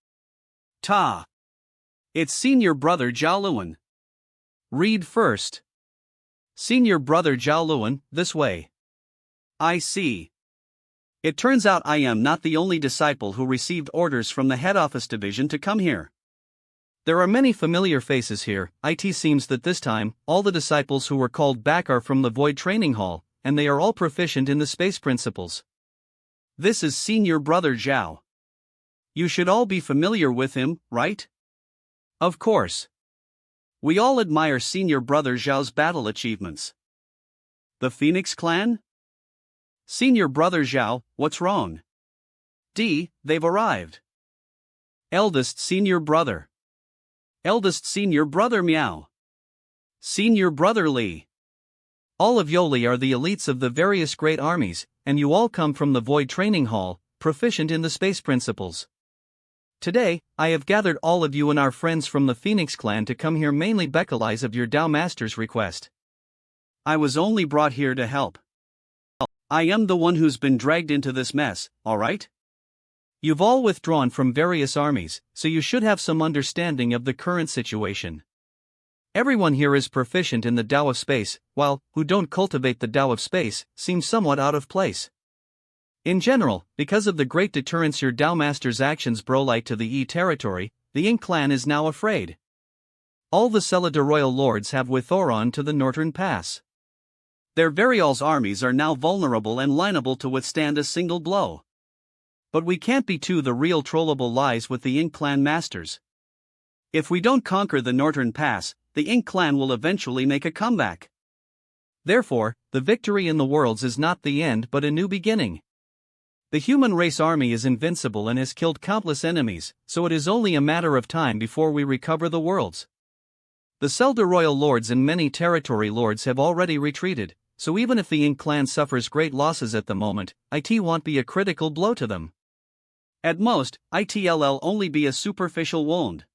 Ta! It's Senior Brother Jiaoluan. Read first. Senior Brother Jiaoluan, this way. I see. It turns out I am not the only disciple who received orders from the head office division to come here. There are many familiar faces here. It seems that this time, all the disciples who were called back are from the Void Training Hall, and they are all proficient in the space principles. This is Senior Brother Zhao. You should all be familiar with him, right? Of course. We all admire Senior Brother Zhao's battle achievements. The Phoenix Clan? Senior Brother Zhao, what's wrong? They've arrived. Eldest Senior Brother. Eldest Senior Brother Meow. Senior Brother Lee. All of Yoli are the elites of the various great armies, and you all come from the Void Training Hall, proficient in the space principles. Today, I have gathered all of you and our friends from the Phoenix clan to come here mainly because of your Tao Master's request. I was only brought here to help. I am the one who's been dragged into this mess, alright? You've all withdrawn from various armies, so you should have some understanding of the current situation. Everyone here is proficient in the Tao of Space, while who don't cultivate the Tao of Space seem somewhat out of place. In general, because of the great deterrence your Tao Master's actions brought to the E territory, the Ink clan is now afraid. All the Celida royal lords have withdrawn to the northern pass. Their Varial's armies are now vulnerable and liable to withstand a single blow. But we can't be the real trollable lies with the Ink clan masters. If we don't conquer the northern pass, the Ink clan will eventually make a comeback. Therefore, the victory in the worlds is not the end but a new beginning. The human race army is invincible and has killed countless enemies, so it is only a matter of time before we recover the worlds. The Celda royal lords and many territory lords have already retreated, so even if the Ink clan suffers great losses at the moment, it won't be a critical blow to them. At most, it'll only be a superficial wound.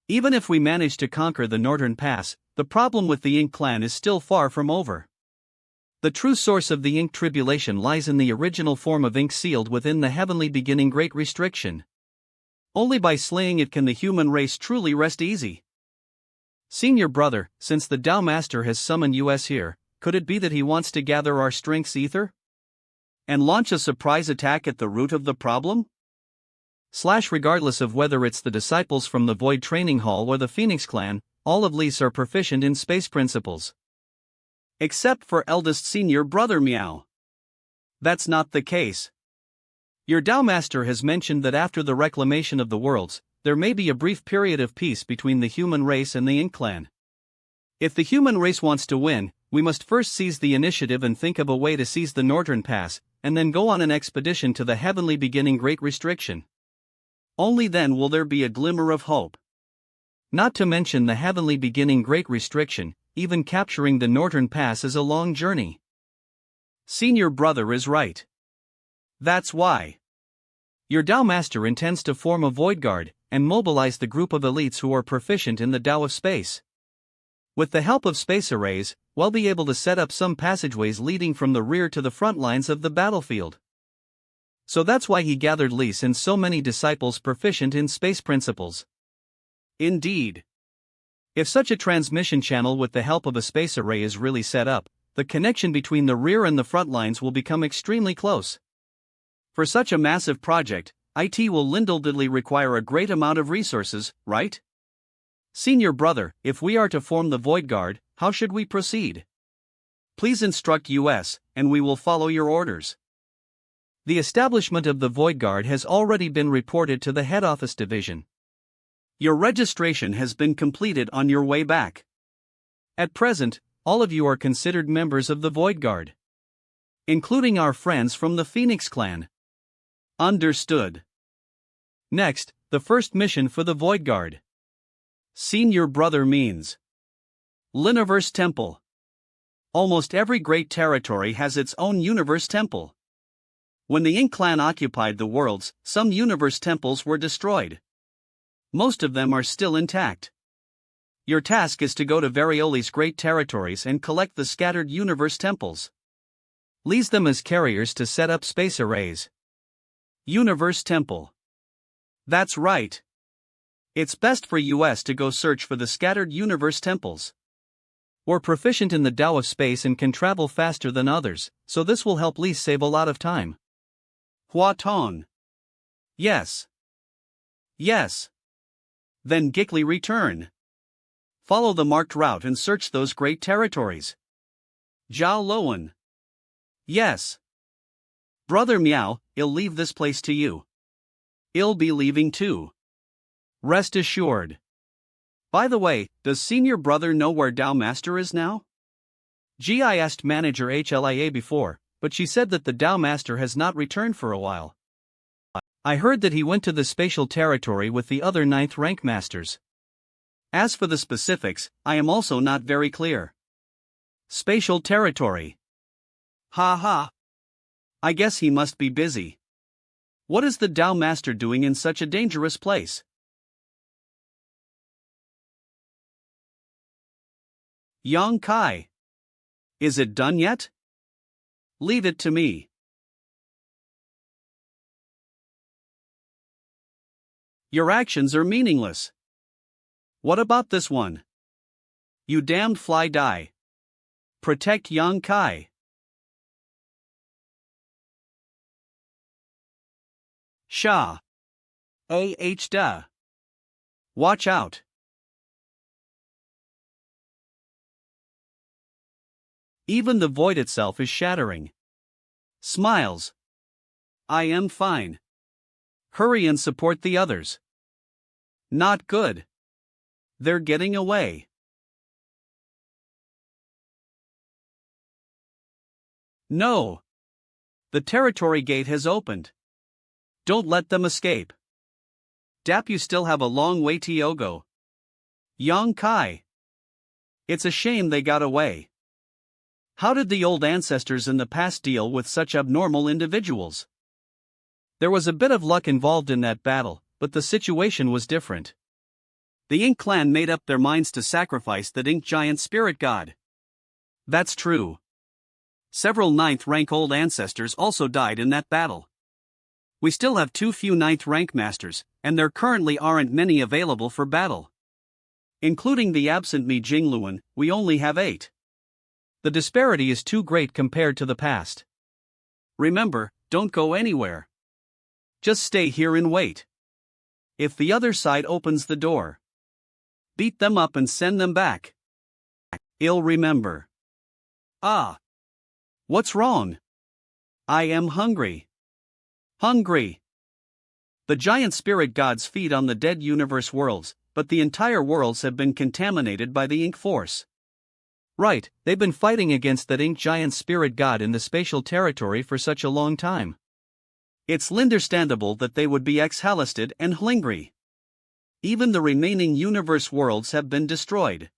Even if we manage to conquer the northern pass, the problem with the Ink clan is still far from over. The true source of the Ink tribulation lies in the original form of ink sealed within the heavenly beginning Great Restriction. Only by slaying it can the human race truly rest easy. Senior brother, since the Tao Master has summoned us here, could it be that he wants to gather our strengths ether? And launch a surprise attack at the root of the problem? Regardless of whether it's the disciples from the Void Training Hall or the Phoenix clan, all of Lys are proficient in space principles. Except for eldest senior brother Meow. That's not the case. Your Tao Master has mentioned that after the reclamation of the worlds, there may be a brief period of peace between the human race and the Ink clan. If the human race wants to win, we must first seize the initiative and think of a way to seize the northern pass, and then go on an expedition to the heavenly beginning Great Restriction. Only then will there be a glimmer of hope. Not to mention the heavenly beginning Great Restriction, even capturing the northern pass is a long journey. Senior brother is right. That's why. Your Tao Master intends to form a Void Guard, and mobilize the group of elites who are proficient in the Tao of Space. With the help of space arrays, we'll be able to set up some passageways leading from the rear to the front lines of the battlefield. So that's why he gathered Lys and so many disciples proficient in space principles. Indeed. If such a transmission channel with the help of a space array is really set up, the connection between the rear and the front lines will become extremely close. For such a massive project, it will undoubtedly require a great amount of resources, right? Senior brother, if we are to form the Void Guard, how should we proceed? Please instruct us, and we will follow your orders. The establishment of the Void Guard has already been reported to the Head Office Division. Your registration has been completed on your way back. At present, all of you are considered members of the Void Guard, including our friends from the Phoenix clan. Understood. Next, the first mission for the Void Guard. Senior brother means Liniverse Temple. Almost every great territory has its own universe temple. When the Ink clan occupied the worlds, some universe temples were destroyed. Most of them are still intact. Your task is to go to Varioli's great territories and collect the scattered universe temples. Lease them as carriers to set up space arrays. Universe Temple. That's right. It's best for us to go search for the scattered universe temples. We're proficient in the Tao of Space and can travel faster than others, so this will help Lys save a lot of time. Hua Tong. Yes. Yes. Then quickly return. Follow the marked route and search those great territories. Zhao Lowen. Yes. Brother Meow, I'll leave this place to you. I'll be leaving too. Rest assured. By the way, does senior brother know where Tao Master is now? I asked manager HLIA before, but she said that the Tao Master has not returned for a while. I heard that he went to the spatial territory with the other 9th rank masters. As for the specifics, I am also not very clear. Spatial territory. Ha ha. I guess he must be busy. What is the Tao Master doing in such a dangerous place? Yang Kai. Is it done yet? Leave it to me. Your actions are meaningless. What about this one? You damned fly die. Protect Yang Kai. Sha. Da. Watch out. Even the void itself is shattering. Smiles. I am fine. Hurry and support the others. Not good. They're getting away. No. The territory gate has opened. Don't let them escape. Dap, you still have a long way to go. Yang Kai. It's a shame they got away. How did the old ancestors in the past deal with such abnormal individuals? There was a bit of luck involved in that battle, but the situation was different. The Ink clan made up their minds to sacrifice that Ink giant spirit god. That's true. Several 9th rank old ancestors also died in that battle. We still have too few 9th rank masters, and there currently aren't many available for battle. Including the absent Mi Jingluan, we only have 8. The disparity is too great compared to the past. Remember, don't go anywhere. Just stay here and wait. If the other side opens the door, beat them up and send them back. I'll remember. Ah. What's wrong? I am hungry. Hungry. The giant spirit gods feed on the dead universe worlds, but the entire worlds have been contaminated by the Ink force. Right, they've been fighting against that Ink giant spirit god in the spatial territory for such a long time. It's understandable that they would be exhausted and hungry. Even the remaining universe worlds have been destroyed.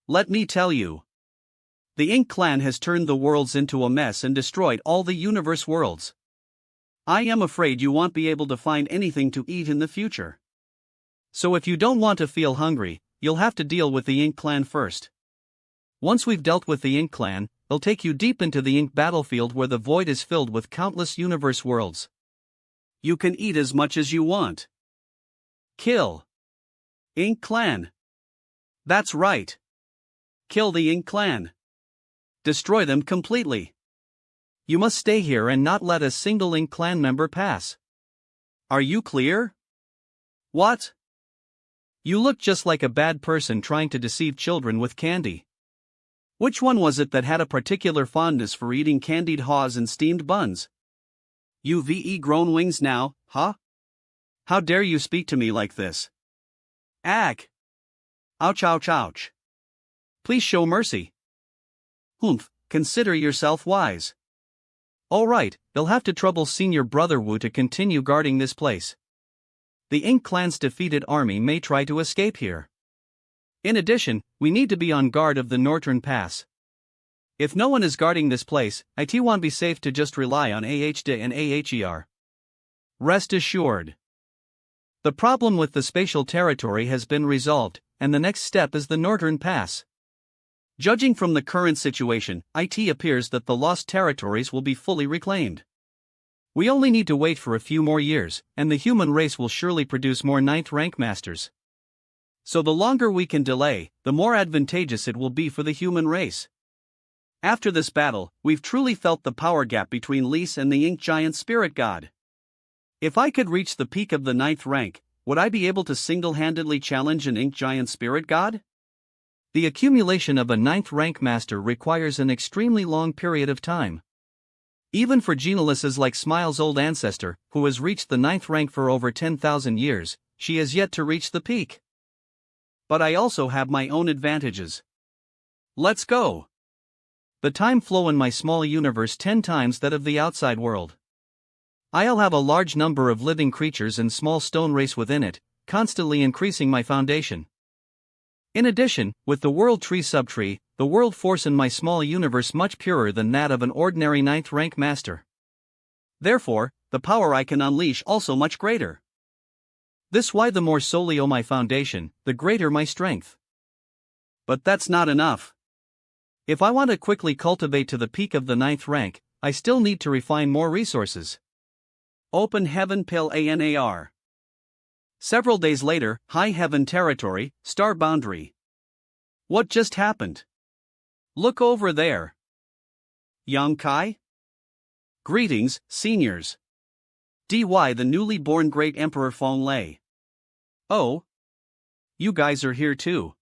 Let me tell you. The Ink clan has turned the worlds into a mess and destroyed all the universe worlds. I am afraid you won't be able to find anything to eat in the future. So if you don't want to feel hungry, you'll have to deal with the Ink clan first. Once we've dealt with the Ink clan, they'll take you deep into the Ink battlefield where the void is filled with countless universe worlds. You can eat as much as you want. Kill. Ink clan. That's right. Kill the Ink clan. Destroy them completely. You must stay here and not let a single Ink clan member pass. Are you clear? What? You look just like a bad person trying to deceive children with candy. Which one was it that had a particular fondness for eating candied haws and steamed buns? You've grown wings now, huh? How dare you speak to me like this? Ack! Ouch, ouch, ouch. Please show mercy. Humph, consider yourself wise. Alright, they'll have to trouble Senior Brother Wu to continue guarding this place. The Ink clan's defeated army may try to escape here. In addition, we need to be on guard of the Northern Pass. If no one is guarding this place, it won't be safe to just rely on AHD and AHER. Rest assured. The problem with the spatial territory has been resolved, and the next step is the Northern Pass. Judging from the current situation, it appears that the lost territories will be fully reclaimed. We only need to wait for a few more years, and the human race will surely produce more 9th rank masters. So the longer we can delay, the more advantageous it will be for the human race. After this battle, we've truly felt the power gap between Lise and the Ink giant spirit god. If I could reach the peak of the 9th rank, would I be able to single-handedly challenge an Ink giant spirit god? The accumulation of a 9th rank master requires an extremely long period of time. Even for geniuses like Smile's old ancestor, who has reached the 9th rank for over 10,000 years, she has yet to reach the peak. But I also have my own advantages. Let's go. The time flow in my small universe 10 times that of the outside world. I'll have a large number of living creatures and small stone race within it, constantly increasing my foundation. In addition, with the world tree subtree, the world force in my small universe much purer than that of an ordinary 9th rank master. Therefore, the power I can unleash also much greater. This why the more solio my foundation, the greater my strength. But that's not enough. If I want to quickly cultivate to the peak of the 9th rank, I still need to refine more resources. Open Heaven Pill ANAR. Several days later, High Heaven Territory, Star Boundary. What just happened? Look over there. Yang Kai? Greetings, seniors. DY the newly born Great Emperor Feng Lei. Oh. You guys are here too.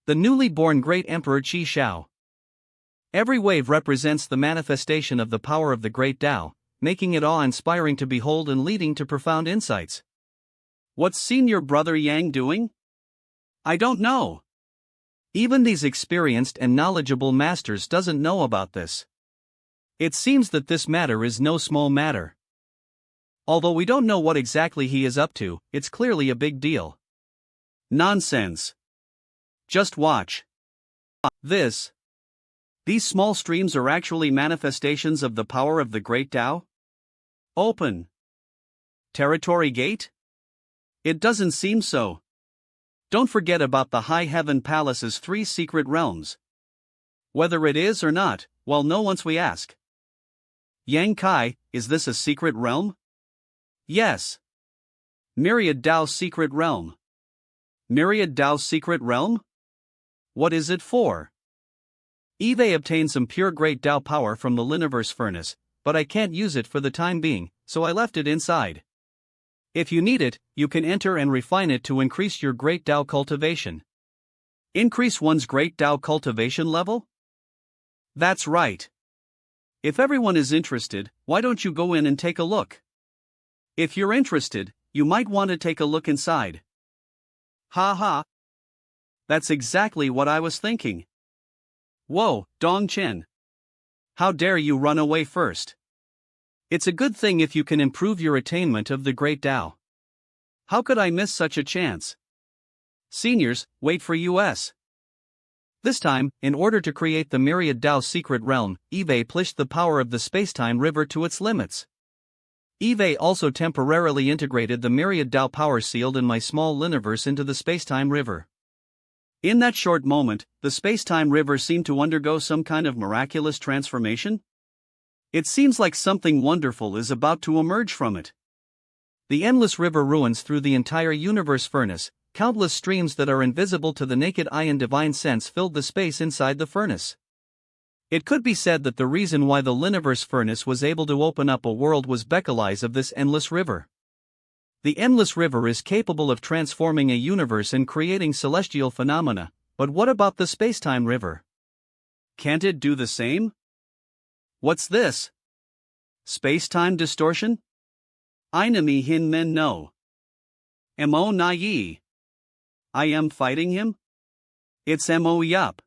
The newly born Great Emperor Qi Shao. Every wave represents the manifestation of the power of the Great Tao, making it awe-inspiring to behold and leading to profound insights. What's senior brother Yang doing? I don't know. Even these experienced and knowledgeable masters doesn't know about this. It seems that this matter is no small matter. Although we don't know what exactly he is up to, it's clearly a big deal. Nonsense. Just watch. These small streams are actually manifestations of the power of the Great Tao? Open. Territory Gate? It doesn't seem so. Don't forget about the High Heaven Palace's 3 secret realms. Whether it is or not, well, no once we ask. Yang Kai, is this a secret realm? Yes. Myriad Tao's secret realm. Myriad Tao's secret realm? What is it for? Eve obtained some pure Great Tao power from the Liniverse furnace, but I can't use it for the time being, so I left it inside. If you need it, you can enter and refine it to increase your Great Tao cultivation. Increase one's Great Tao cultivation level? That's right. If everyone is interested, why don't you go in and take a look? If you're interested, you might want to take a look inside. Ha ha. That's exactly what I was thinking. Whoa, Dong Chen. How dare you run away first? It's a good thing if you can improve your attainment of the Great Tao. How could I miss such a chance? Seniors, wait for us. This time, in order to create the Myriad Tao secret realm, Eve pushed the power of the spacetime river to its limits. Eve also temporarily integrated the Myriad Tao power sealed in my small Liniverse into the spacetime river. In that short moment, the spacetime river seemed to undergo some kind of miraculous transformation. It seems like something wonderful is about to emerge from it. The endless river runs through the entire universe furnace. Countless streams that are invisible to the naked eye and divine sense filled the space inside the furnace. It could be said that the reason why the Liniverse furnace was able to open up a world was because of this endless river. The endless river is capable of transforming a universe and creating celestial phenomena, but what about the spacetime river? Can't it do the same? What's this? Space-time distortion? Inami hin men no. Monayi. I am fighting him? It's Mo yup.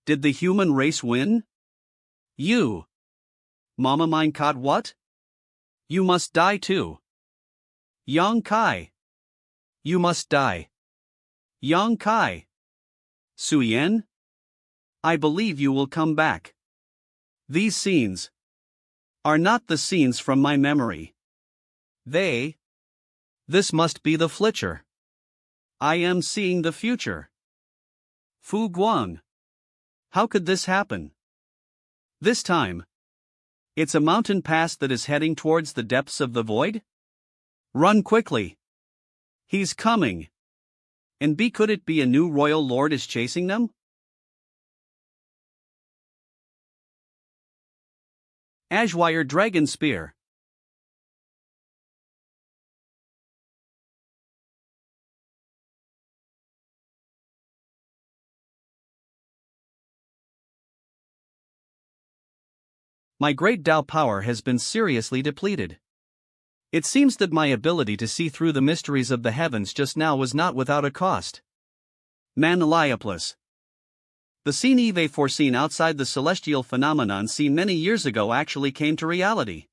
Did the human race win? You. Mama mine caught what? You must die too. Yang Kai. You must die. Yang Kai. Suyen? I believe you will come back. These scenes are not the scenes from my memory. This must be the Flitcher. I am seeing the future. Fu Guang. How could this happen? This time. It's a mountain pass that is heading towards the depths of the void? Run quickly. He's coming. And could it be a new royal lord is chasing them? Ashwire Dragon Spear. My great Tao power has been seriously depleted. It seems that my ability to see through the mysteries of the heavens just now was not without a cost. Manhwa. The scene Eve foreseen outside the celestial phenomenon seen many years ago actually came to reality.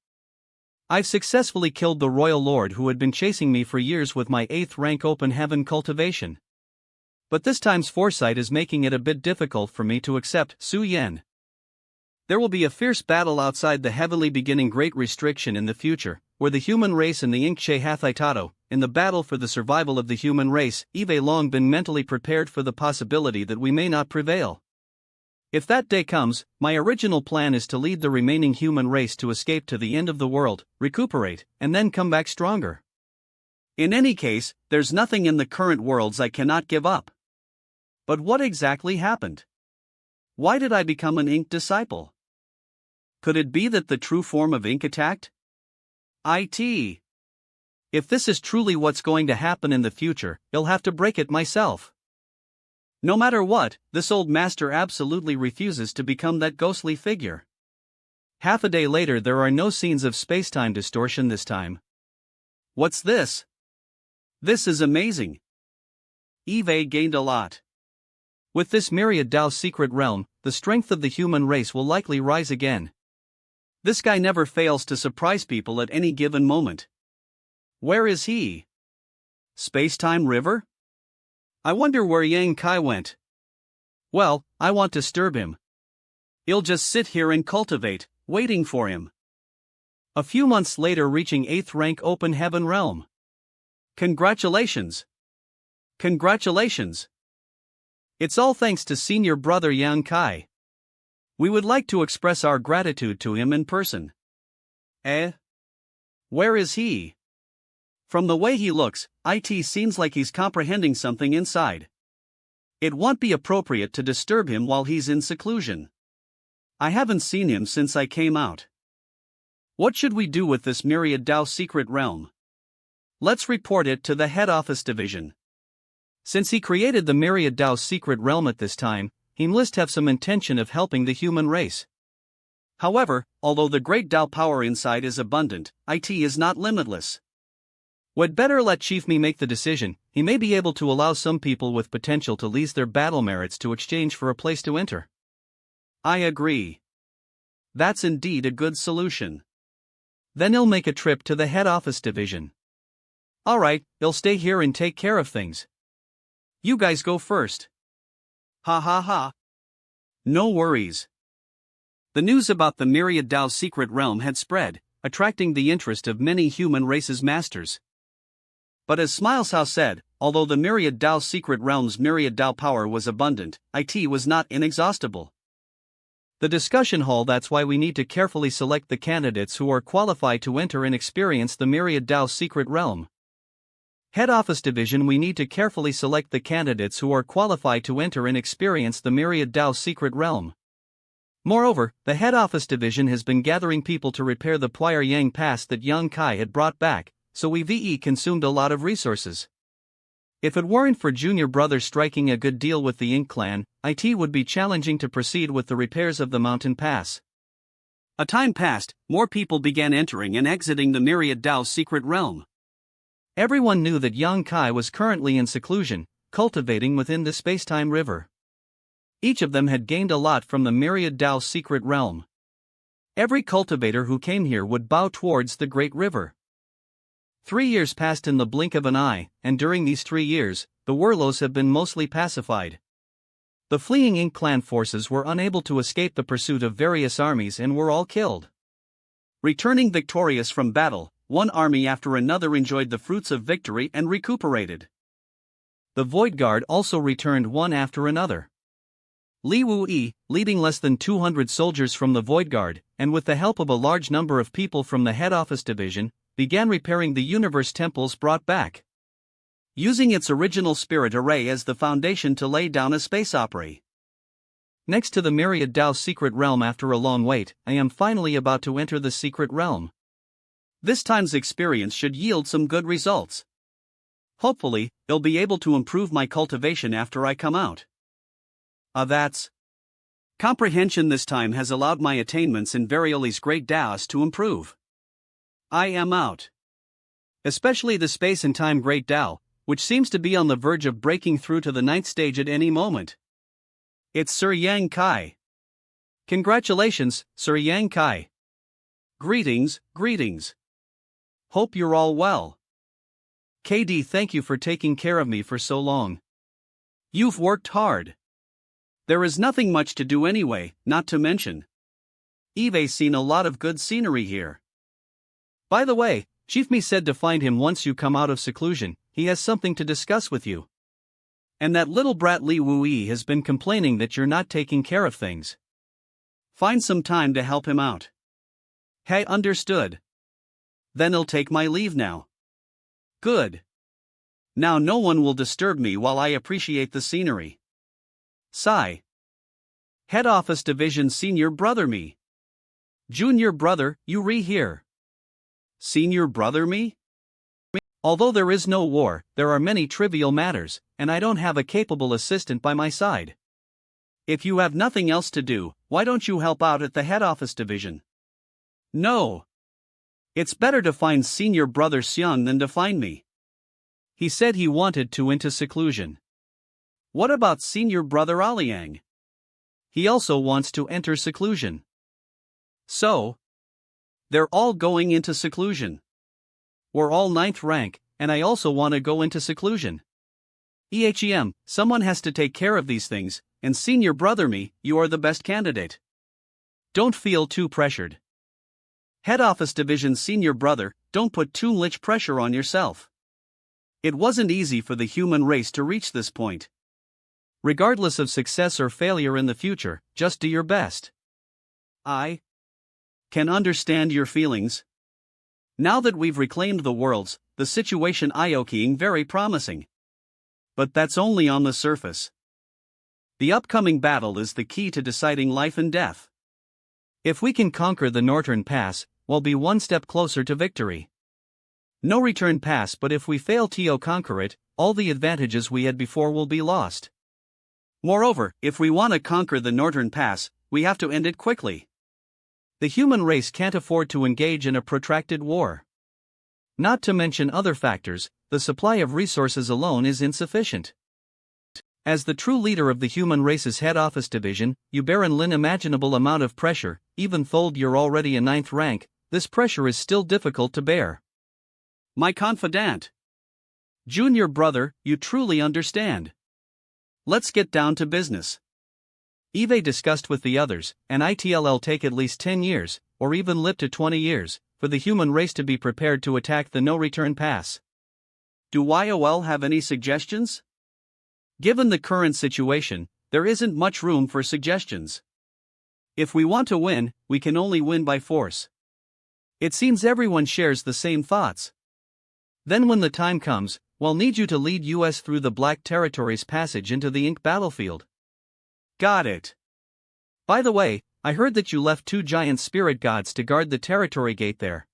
I've successfully killed the royal lord who had been chasing me for years with my 8th rank open heaven cultivation. But this time's foresight is making it a bit difficult for me to accept Su Yen. There will be a fierce battle outside the heavily beginning Great Restriction in the future, where the human race and the Inkche Hathitato, in the battle for the survival of the human race, Eve long been mentally prepared for the possibility that we may not prevail. If that day comes, my original plan is to lead the remaining human race to escape to the end of the world, recuperate, and then come back stronger. In any case, there's nothing in the current worlds I cannot give up. But what exactly happened? Why did I become an Ink disciple? Could it be that the true form of Ink attacked? If this is truly what's going to happen in the future, I'll have to break it myself. No matter what, this old master absolutely refuses to become that ghostly figure. Half a day later, there are no scenes of space-time distortion this time. What's this? This is amazing. Eve gained a lot. With this myriad Dao secret realm, the strength of the human race will likely rise again. This guy never fails to surprise people at any given moment. Where is he? Space-time river? I wonder where Yang Kai went. Well, I want to disturb him. He'll just sit here and cultivate, waiting for him. A few months later, reaching 8th rank Open Heaven Realm. Congratulations! Congratulations! It's all thanks to senior brother Yang Kai. We would like to express our gratitude to him in person. Where is he? From the way he looks, it seems like he's comprehending something inside. It won't be appropriate to disturb him while he's in seclusion. I haven't seen him since I came out. What should we do with this myriad Dao secret realm? Let's report it to the head office division. Since he created the myriad Dao secret realm at this time, he must have some intention of helping the human race. However, although the great Dao power inside is abundant, it is not limitless. We'd better let Chief Me make the decision. He may be able to allow some people with potential to lease their battle merits to exchange for a place to enter. I agree. That's indeed a good solution. Then he'll make a trip to the head office division. Alright, he'll stay here and take care of things. You guys go first. Ha ha ha. No worries. The news about the myriad Dao secret realm had spread, attracting the interest of many human race's masters. But as Smileshow said, although the myriad Dao secret realm's myriad Dao power was abundant, it was not inexhaustible. The discussion hall. That's why we need to carefully select the candidates who are qualified to enter and experience the myriad Dao secret realm. Head Office Division. We need to carefully select the candidates who are qualified to enter and experience the myriad Dao secret realm. Moreover, the Head Office Division has been gathering people to repair the Puyer Yang Pass that Yang Kai had brought back, so we've consumed a lot of resources. If it weren't for Junior Brother striking a good deal with the Ink Clan, it would be challenging to proceed with the repairs of the mountain pass. A time passed, more people began entering and exiting the myriad Dao secret realm. Everyone knew that Yang Kai was currently in seclusion, cultivating within the space-time river. Each of them had gained a lot from the myriad Dao secret realm. Every cultivator who came here would bow towards the great river. 3 years passed in the blink of an eye, and during these 3 years, the Wurlos have been mostly pacified. The fleeing Ink Clan forces were unable to escape the pursuit of various armies and were all killed. Returning victorious from battle, one army after another enjoyed the fruits of victory and recuperated. The Void Guard also returned one after another. Li Wu-yi, leading less than 200 soldiers from the Void Guard, and with the help of a large number of people from the Head Office Division, began repairing the universe temples brought back. Using its original spirit array as the foundation to lay down a space opera. Next to the myriad Dao secret realm. After a long wait, I am finally about to enter the secret realm. This time's experience should yield some good results. Hopefully, I'll be able to improve my cultivation after I come out. That's comprehension. This time has allowed my attainments in Varioli's great Daos to improve. I am out. Especially the space and time great Dao, which seems to be on the verge of breaking through to the 9th stage at any moment. It's Sir Yang Kai. Congratulations, Sir Yang Kai. Greetings, greetings. Hope you're all well. KD, thank you for taking care of me for so long. You've worked hard. There is nothing much to do anyway, not to mention. Eve's seen a lot of good scenery here. By the way, Chief Me said to find him once you come out of seclusion, he has something to discuss with you. And that little brat Li Wuyi has been complaining that you're not taking care of things. Find some time to help him out. Hey, understood. Then I'll take my leave now. Good. Now no one will disturb me while I appreciate the scenery. Sigh. Head Office Division Senior Brother Me. Junior Brother, you here. Senior Brother Me? Although there is no war, there are many trivial matters, and I don't have a capable assistant by my side. If you have nothing else to do, why don't you help out at the Head Office Division? No. It's better to find Senior Brother Xiang than to find me. He said he wanted to into seclusion. What about Senior Brother Aliang? He also wants to enter seclusion. So? They're all going into seclusion. We're all 9th rank, and I also want to go into seclusion. Someone has to take care of these things, and Senior Brother Me, you are the best candidate. Don't feel too pressured. Head Office Division Senior Brother, don't put too much pressure on yourself. It wasn't easy for the human race to reach this point. Regardless of success or failure in the future, just do your best. I can understand your feelings. Now that we've reclaimed the worlds, the situation is very promising. But that's only on the surface. The upcoming battle is the key to deciding life and death. If we can conquer the Northern Pass, we'll be one step closer to victory. No return pass, but if we fail to conquer it, all the advantages we had before will be lost. Moreover, if we want to conquer the Northern Pass, we have to end it quickly. The human race can't afford to engage in a protracted war. Not to mention other factors, the supply of resources alone is insufficient. As the true leader of the human race's head office division, you bear an unimaginable amount of pressure. Even though you're already a 9th rank, this pressure is still difficult to bear. My confidant. Junior Brother, you truly understand. Let's get down to business. Eve discussed with the others, and it'll take at least 10 years, or even lip to 20 years, for the human race to be prepared to attack the no-return pass. Do YOL have any suggestions? Given the current situation, there isn't much room for suggestions. If we want to win, we can only win by force. It seems everyone shares the same thoughts. Then when the time comes, we'll need you to lead us through the Black Territory's passage into the Ink battlefield. Got it. By the way, I heard that you left 2 giant spirit gods to guard the territory gate there.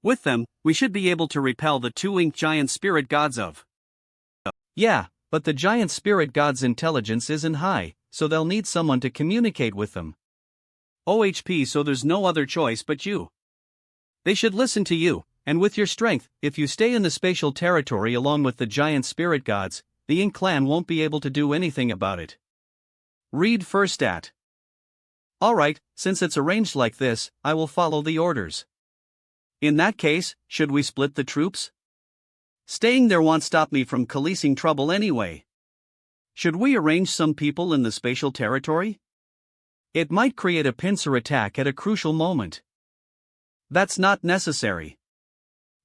With them, we should be able to repel the 2 ink giant spirit gods of. Yeah, but the giant spirit gods' intelligence isn't high, so they'll need someone to communicate with them. OHP, so there's no other choice but you. They should listen to you, and with your strength, if you stay in the spatial territory along with the giant spirit gods, the Ink clan won't be able to do anything about it. Read first at. Alright, since it's arranged like this, I will follow the orders. In that case, should we split the troops? Staying there won't stop me from policing trouble anyway. Should we arrange some people in the spatial territory? It might create a pincer attack at a crucial moment. That's not necessary.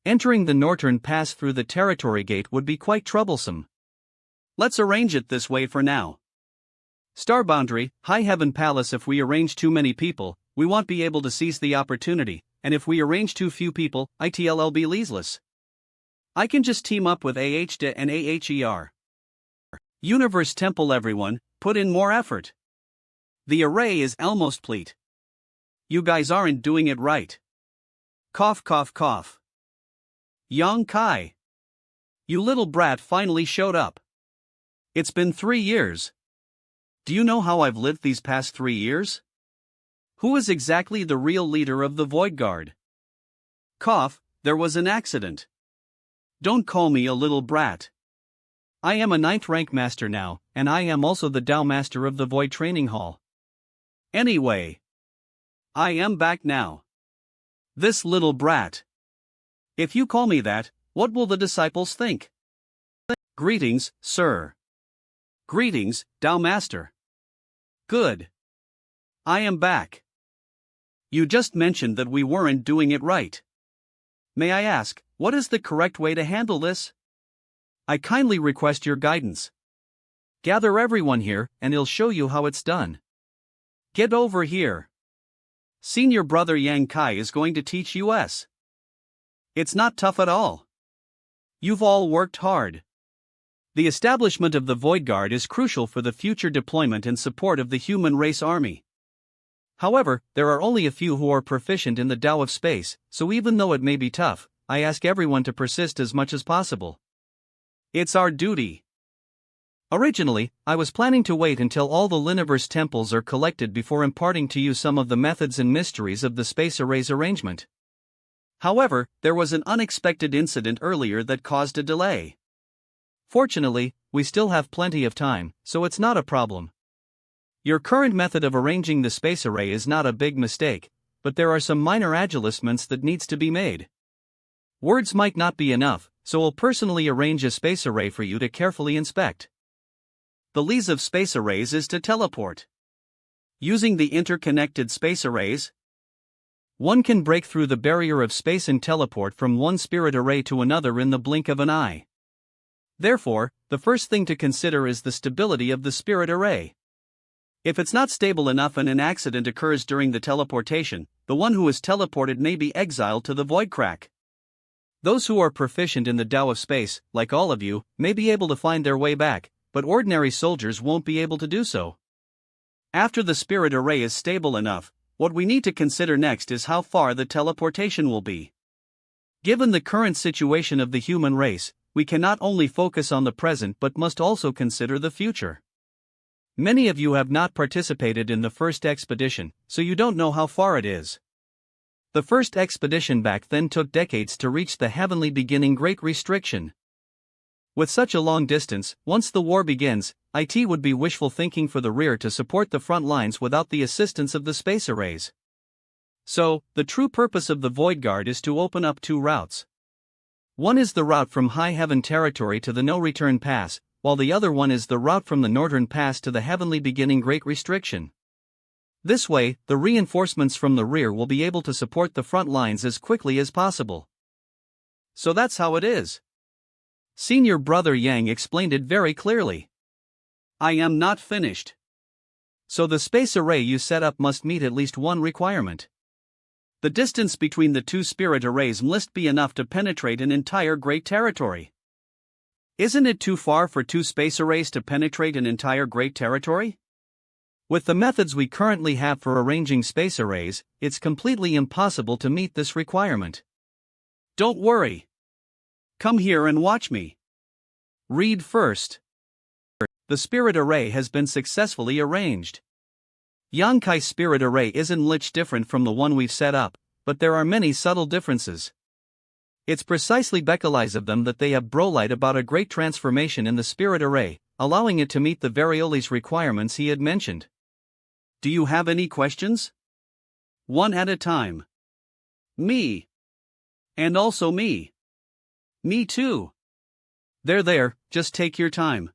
Entering the Northern Pass through the territory gate would be quite troublesome. Let's arrange it this way for now. Star Boundary, High Heaven Palace. If we arrange too many people, we won't be able to seize the opportunity, and if we arrange too few people, it'll be useless. I can just team up with AHDA and AHER. Universe Temple. Everyone, put in more effort. The array is almost complete. You guys aren't doing it right. Cough cough cough. Yang Kai. You little brat finally showed up. It's been 3 years. Do you know how I've lived these past 3 years? Who is exactly the real leader of the Void Guard? Cough, there was an accident. Don't call me a little brat. I am a 9th rank master now, and I am also the Dao master of the Void Training Hall. Anyway, I am back now. This little brat. If you call me that, what will the disciples think? Greetings, sir. Greetings, Dao Master. Good. I am back. You just mentioned that we weren't doing it right. May I ask, what is the correct way to handle this? I kindly request your guidance. Gather everyone here, and I'll show you how it's done. Get over here. Senior brother Yang Kai is going to teach us. It's not tough at all. You've all worked hard. The establishment of the Void Guard is crucial for the future deployment and support of the human race army. However, there are only a few who are proficient in the Tao of space, so even though it may be tough, I ask everyone to persist as much as possible. It's our duty. Originally, I was planning to wait until all the Liniverse temples are collected before imparting to you some of the methods and mysteries of the space arrays arrangement. However, there was an unexpected incident earlier that caused a delay. Fortunately, we still have plenty of time, so it's not a problem. Your current method of arranging the space array is not a big mistake, but there are some minor adjustments that needs to be made. Words might not be enough, so I'll personally arrange a space array for you to carefully inspect. The lease of space arrays is to teleport. Using the interconnected space arrays, one can break through the barrier of space and teleport from one spirit array to another in the blink of an eye. Therefore, the first thing to consider is the stability of the spirit array. If it's not stable enough and an accident occurs during the teleportation, the one who is teleported may be exiled to the void crack. Those who are proficient in the Tao of space, like all of you, may be able to find their way back, but ordinary soldiers won't be able to do so. After the spirit array is stable enough, what we need to consider next is how far the teleportation will be. Given the current situation of the human race, we can not only focus on the present but must also consider the future. Many of you have not participated in the first expedition, so you don't know how far it is. The first expedition back then took decades to reach the heavenly beginning Great Restriction. With such a long distance, once the war begins, it would be wishful thinking for the rear to support the front lines without the assistance of the space arrays. So, the true purpose of the Void Guard is to open up two routes. One is the route from High Heaven territory to the No-Return Pass, while the other one is the route from the Northern Pass to the heavenly beginning Great Restriction. This way, the reinforcements from the rear will be able to support the front lines as quickly as possible. So that's how it is. Senior brother Yang explained it very clearly. I am not finished. So the space array you set up must meet at least one requirement. The distance between the two spirit arrays must be enough to penetrate an entire great territory. Isn't it too far for two space arrays to penetrate an entire great territory? With the methods we currently have for arranging space arrays, it's completely impossible to meet this requirement. Don't worry. Come here and watch me. Read first. The spirit array has been successfully arranged. Yang Kai's spirit array isn't much different from the one we've set up, but there are many subtle differences. It's precisely because of them that they have brolied about a great transformation in the spirit array, allowing it to meet the Varioli's requirements he had mentioned. Do you have any questions? One at a time. Me. And also me. Me too. There, just take your time.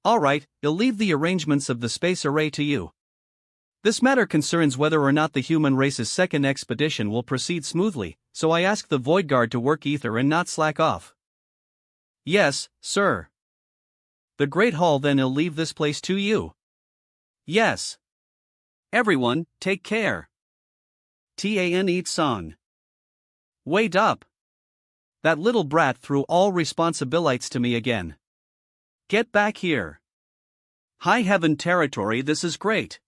Alright, I'll leave the arrangements of the space array to you. This matter concerns whether or not the human race's second expedition will proceed smoothly, so I ask the Void Guard to work ether and not slack off. Yes, sir. The Great Hall, then I'll leave this place to you. Yes. Everyone, take care. Tan eat song. Wait up. That little brat threw all responsibilities to me again. Get back here. High Heaven territory, this is great.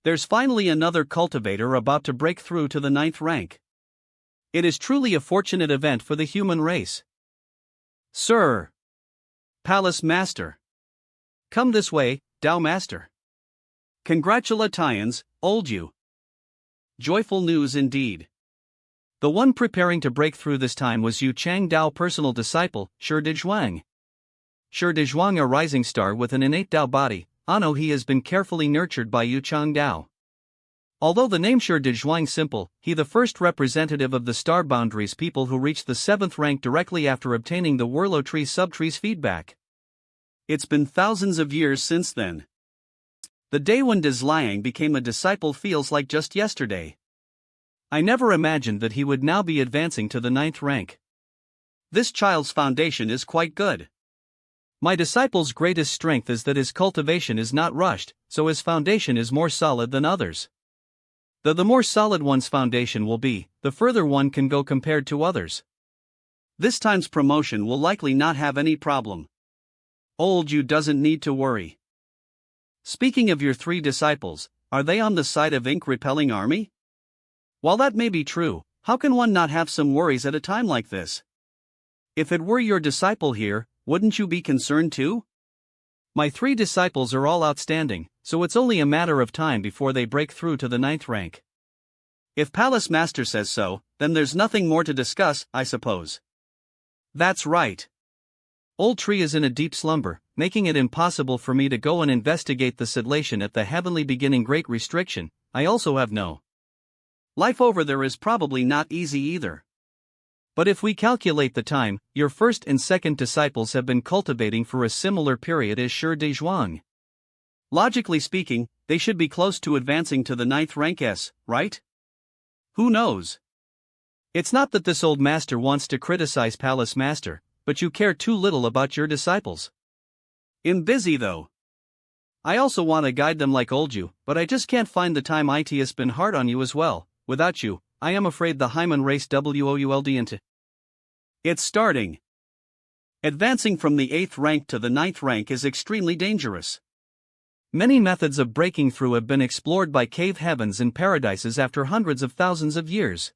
There's finally another cultivator about to break through to the 9th rank. It is truly a fortunate event for the human race. Sir. Palace Master. Come this way, Tao Master. Congratulations, old you. Joyful news indeed. The one preparing to break through this time was Yu Chang Dao personal disciple, Shi Dezhuang. Shi Dezhuang, a rising star with an innate Dao body, he has been carefully nurtured by Yu Chang Dao. Although the name sure did Zhuang simple, he the first representative of the star boundaries people who reached the 7th rank directly after obtaining the Werlo tree subtree's feedback. It's been thousands of years since then. The day when Dizliang became a disciple feels like just yesterday. I never imagined that he would now be advancing to the 9th rank. This child's foundation is quite good. My disciple's greatest strength is that his cultivation is not rushed, so his foundation is more solid than others. Though the more solid one's foundation will be, the further one can go compared to others. This time's promotion will likely not have any problem. Old you doesn't need to worry. Speaking of your 3 disciples, are they on the side of ink-repelling army? While that may be true, how can one not have some worries at a time like this? If it were your disciple here, wouldn't you be concerned too? My 3 disciples are all outstanding, so it's only a matter of time before they break through to the 9th rank. If Palace Master says so, then there's nothing more to discuss, I suppose. That's right. Old Tree is in a deep slumber, making it impossible for me to go and investigate the Escalation at the heavenly beginning. Great restriction. I also have no life over there is probably not easy either. But if we calculate the time, your first and second disciples have been cultivating for a similar period as Shi De Zhuang. Logically speaking, they should be close to advancing to the 9th rank S, right? Who knows? It's not that this old master wants to criticize Palace Master, but you care too little about your disciples. I'm busy though. I also want to guide them like old you, but I just can't find the time. It has been hard on you as well. Without you, I am afraid the Hyman race would into. It's starting. Advancing from the 8th rank to the 9th rank is extremely dangerous. Many methods of breaking through have been explored by cave heavens and paradises after hundreds of thousands of years.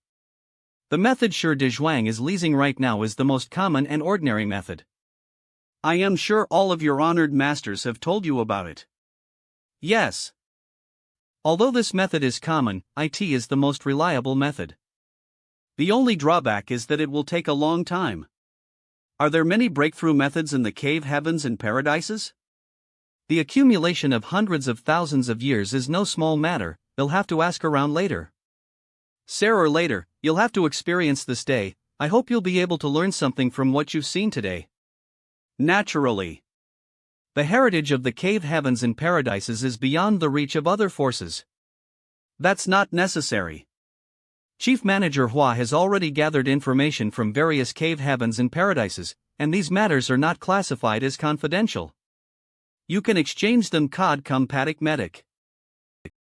The method Shi De Zhuang is leasing right now is the most common and ordinary method. I am sure all of your honored masters have told you about it. Yes. Although this method is common, it is the most reliable method. The only drawback is that it will take a long time. Are there many breakthrough methods in the cave heavens and paradises? The accumulation of hundreds of thousands of years is no small matter. They'll have to ask around later. Sooner or later, you'll have to experience this day. I hope you'll be able to learn something from what you've seen today. Naturally. The heritage of the cave heavens and paradises is beyond the reach of other forces. That's not necessary. Chief Manager Hua has already gathered information from various cave heavens and paradises, and these matters are not classified as confidential. You can exchange them cod cum patic medic.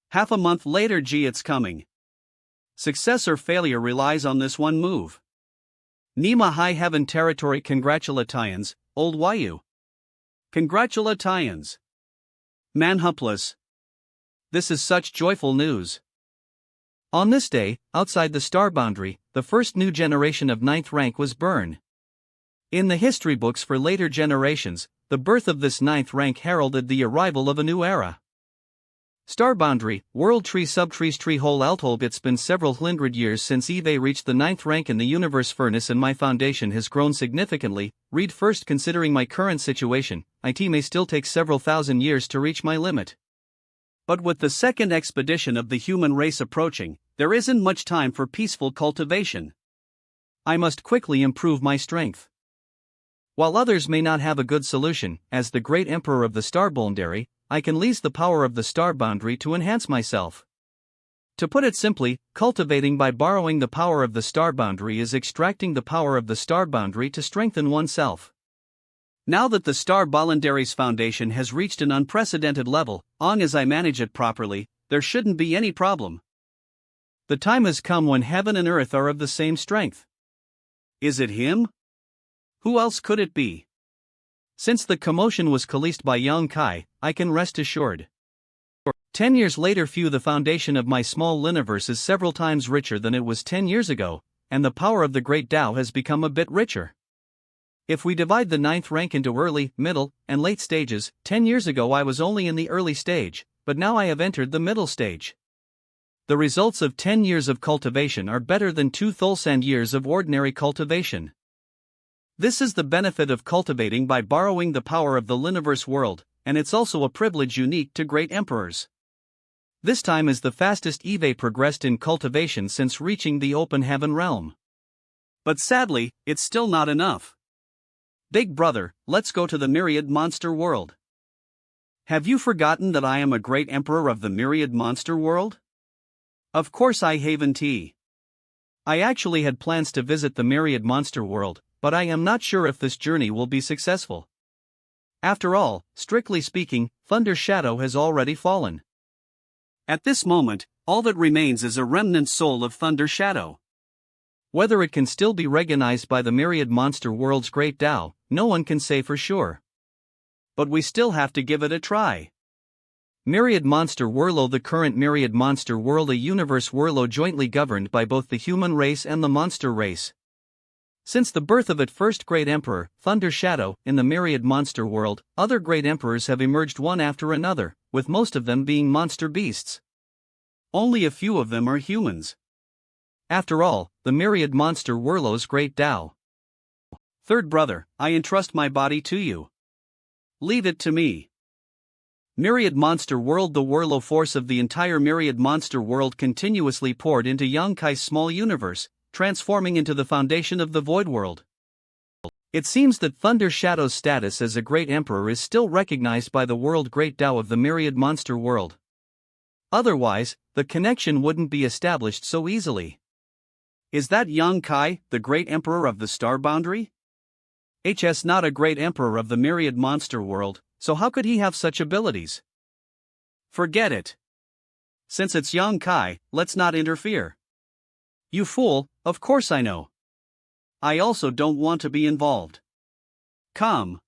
Half a month later it's coming. Success or failure relies on this one move. Nima High Heaven Territory. Congratulations, old Yu. Congratulations. Manhwa plus. This is such joyful news. On this day, outside the star boundary, the first new generation of 9th rank was born. In the history books for later generations, the birth of this 9th rank heralded the arrival of a new era. Star boundary, world tree subtrees tree hole altholb. It's been several hundred years since Eve reached the 9th rank in the universe furnace, and my foundation has grown significantly. Read first. Considering my current situation, it may still take several thousand years to reach my limit. But with the second expedition of the human race approaching, there isn't much time for peaceful cultivation. I must quickly improve my strength. While others may not have a good solution, as the great emperor of the star boundary, I can lease the power of the star boundary to enhance myself. To put it simply, cultivating by borrowing the power of the star boundary is extracting the power of the star boundary to strengthen oneself. Now that the star boundary's foundation has reached an unprecedented level, long as I manage it properly, there shouldn't be any problem. The time has come when heaven and earth are of the same strength. Is it him? Who else could it be? Since the commotion was released by Yang Kai, I can rest assured. 10 years later, the foundation of my small universe is several times richer than it was 10 years ago, and the power of the great Tao has become a bit richer. If we divide the 9th rank into early, middle, and late stages, 10 years ago I was only in the early stage, but now I have entered the middle stage. The results of 10 years of cultivation are better than 2,000 years of ordinary cultivation. This is the benefit of cultivating by borrowing the power of the universe world, and it's also a privilege unique to great emperors. This time is the fastest Eve progressed in cultivation since reaching the open heaven realm. But sadly, it's still not enough. Big brother, let's go to the myriad monster world. Have you forgotten that I am a great emperor of the myriad monster world? Of course I haven't. I actually had plans to visit the myriad monster world, but I am not sure if this journey will be successful. After all, strictly speaking, Thunder Shadow has already fallen. At this moment, all that remains is a remnant soul of Thunder Shadow. Whether it can still be recognized by the myriad monster world's great Tao, no one can say for sure. But we still have to give it a try. Myriad Monster World. The current Myriad Monster World, a universe world jointly governed by both the human race and the monster race. Since the birth of its first great emperor, Thunder Shadow, in the Myriad Monster World, other great emperors have emerged one after another, with most of them being monster beasts. Only a few of them are humans. After all, the Myriad Monster World's great Tao. Third brother, I entrust my body to you. Leave it to me. Myriad Monster World. The Whirlo force of the entire Myriad Monster World continuously poured into Yonkai's small universe, transforming into the foundation of the Void World. It seems that Thunder Shadow's status as a great emperor is still recognized by the world great Tao of the Myriad Monster World. Otherwise, the connection wouldn't be established so easily. Is that Yonkai, the great emperor of the Star Boundary? HS not a great emperor of the Myriad Monster World, so how could he have such abilities? Forget it. Since it's Yonkai, let's not interfere. You fool, of course I know. I also don't want to be involved. Come.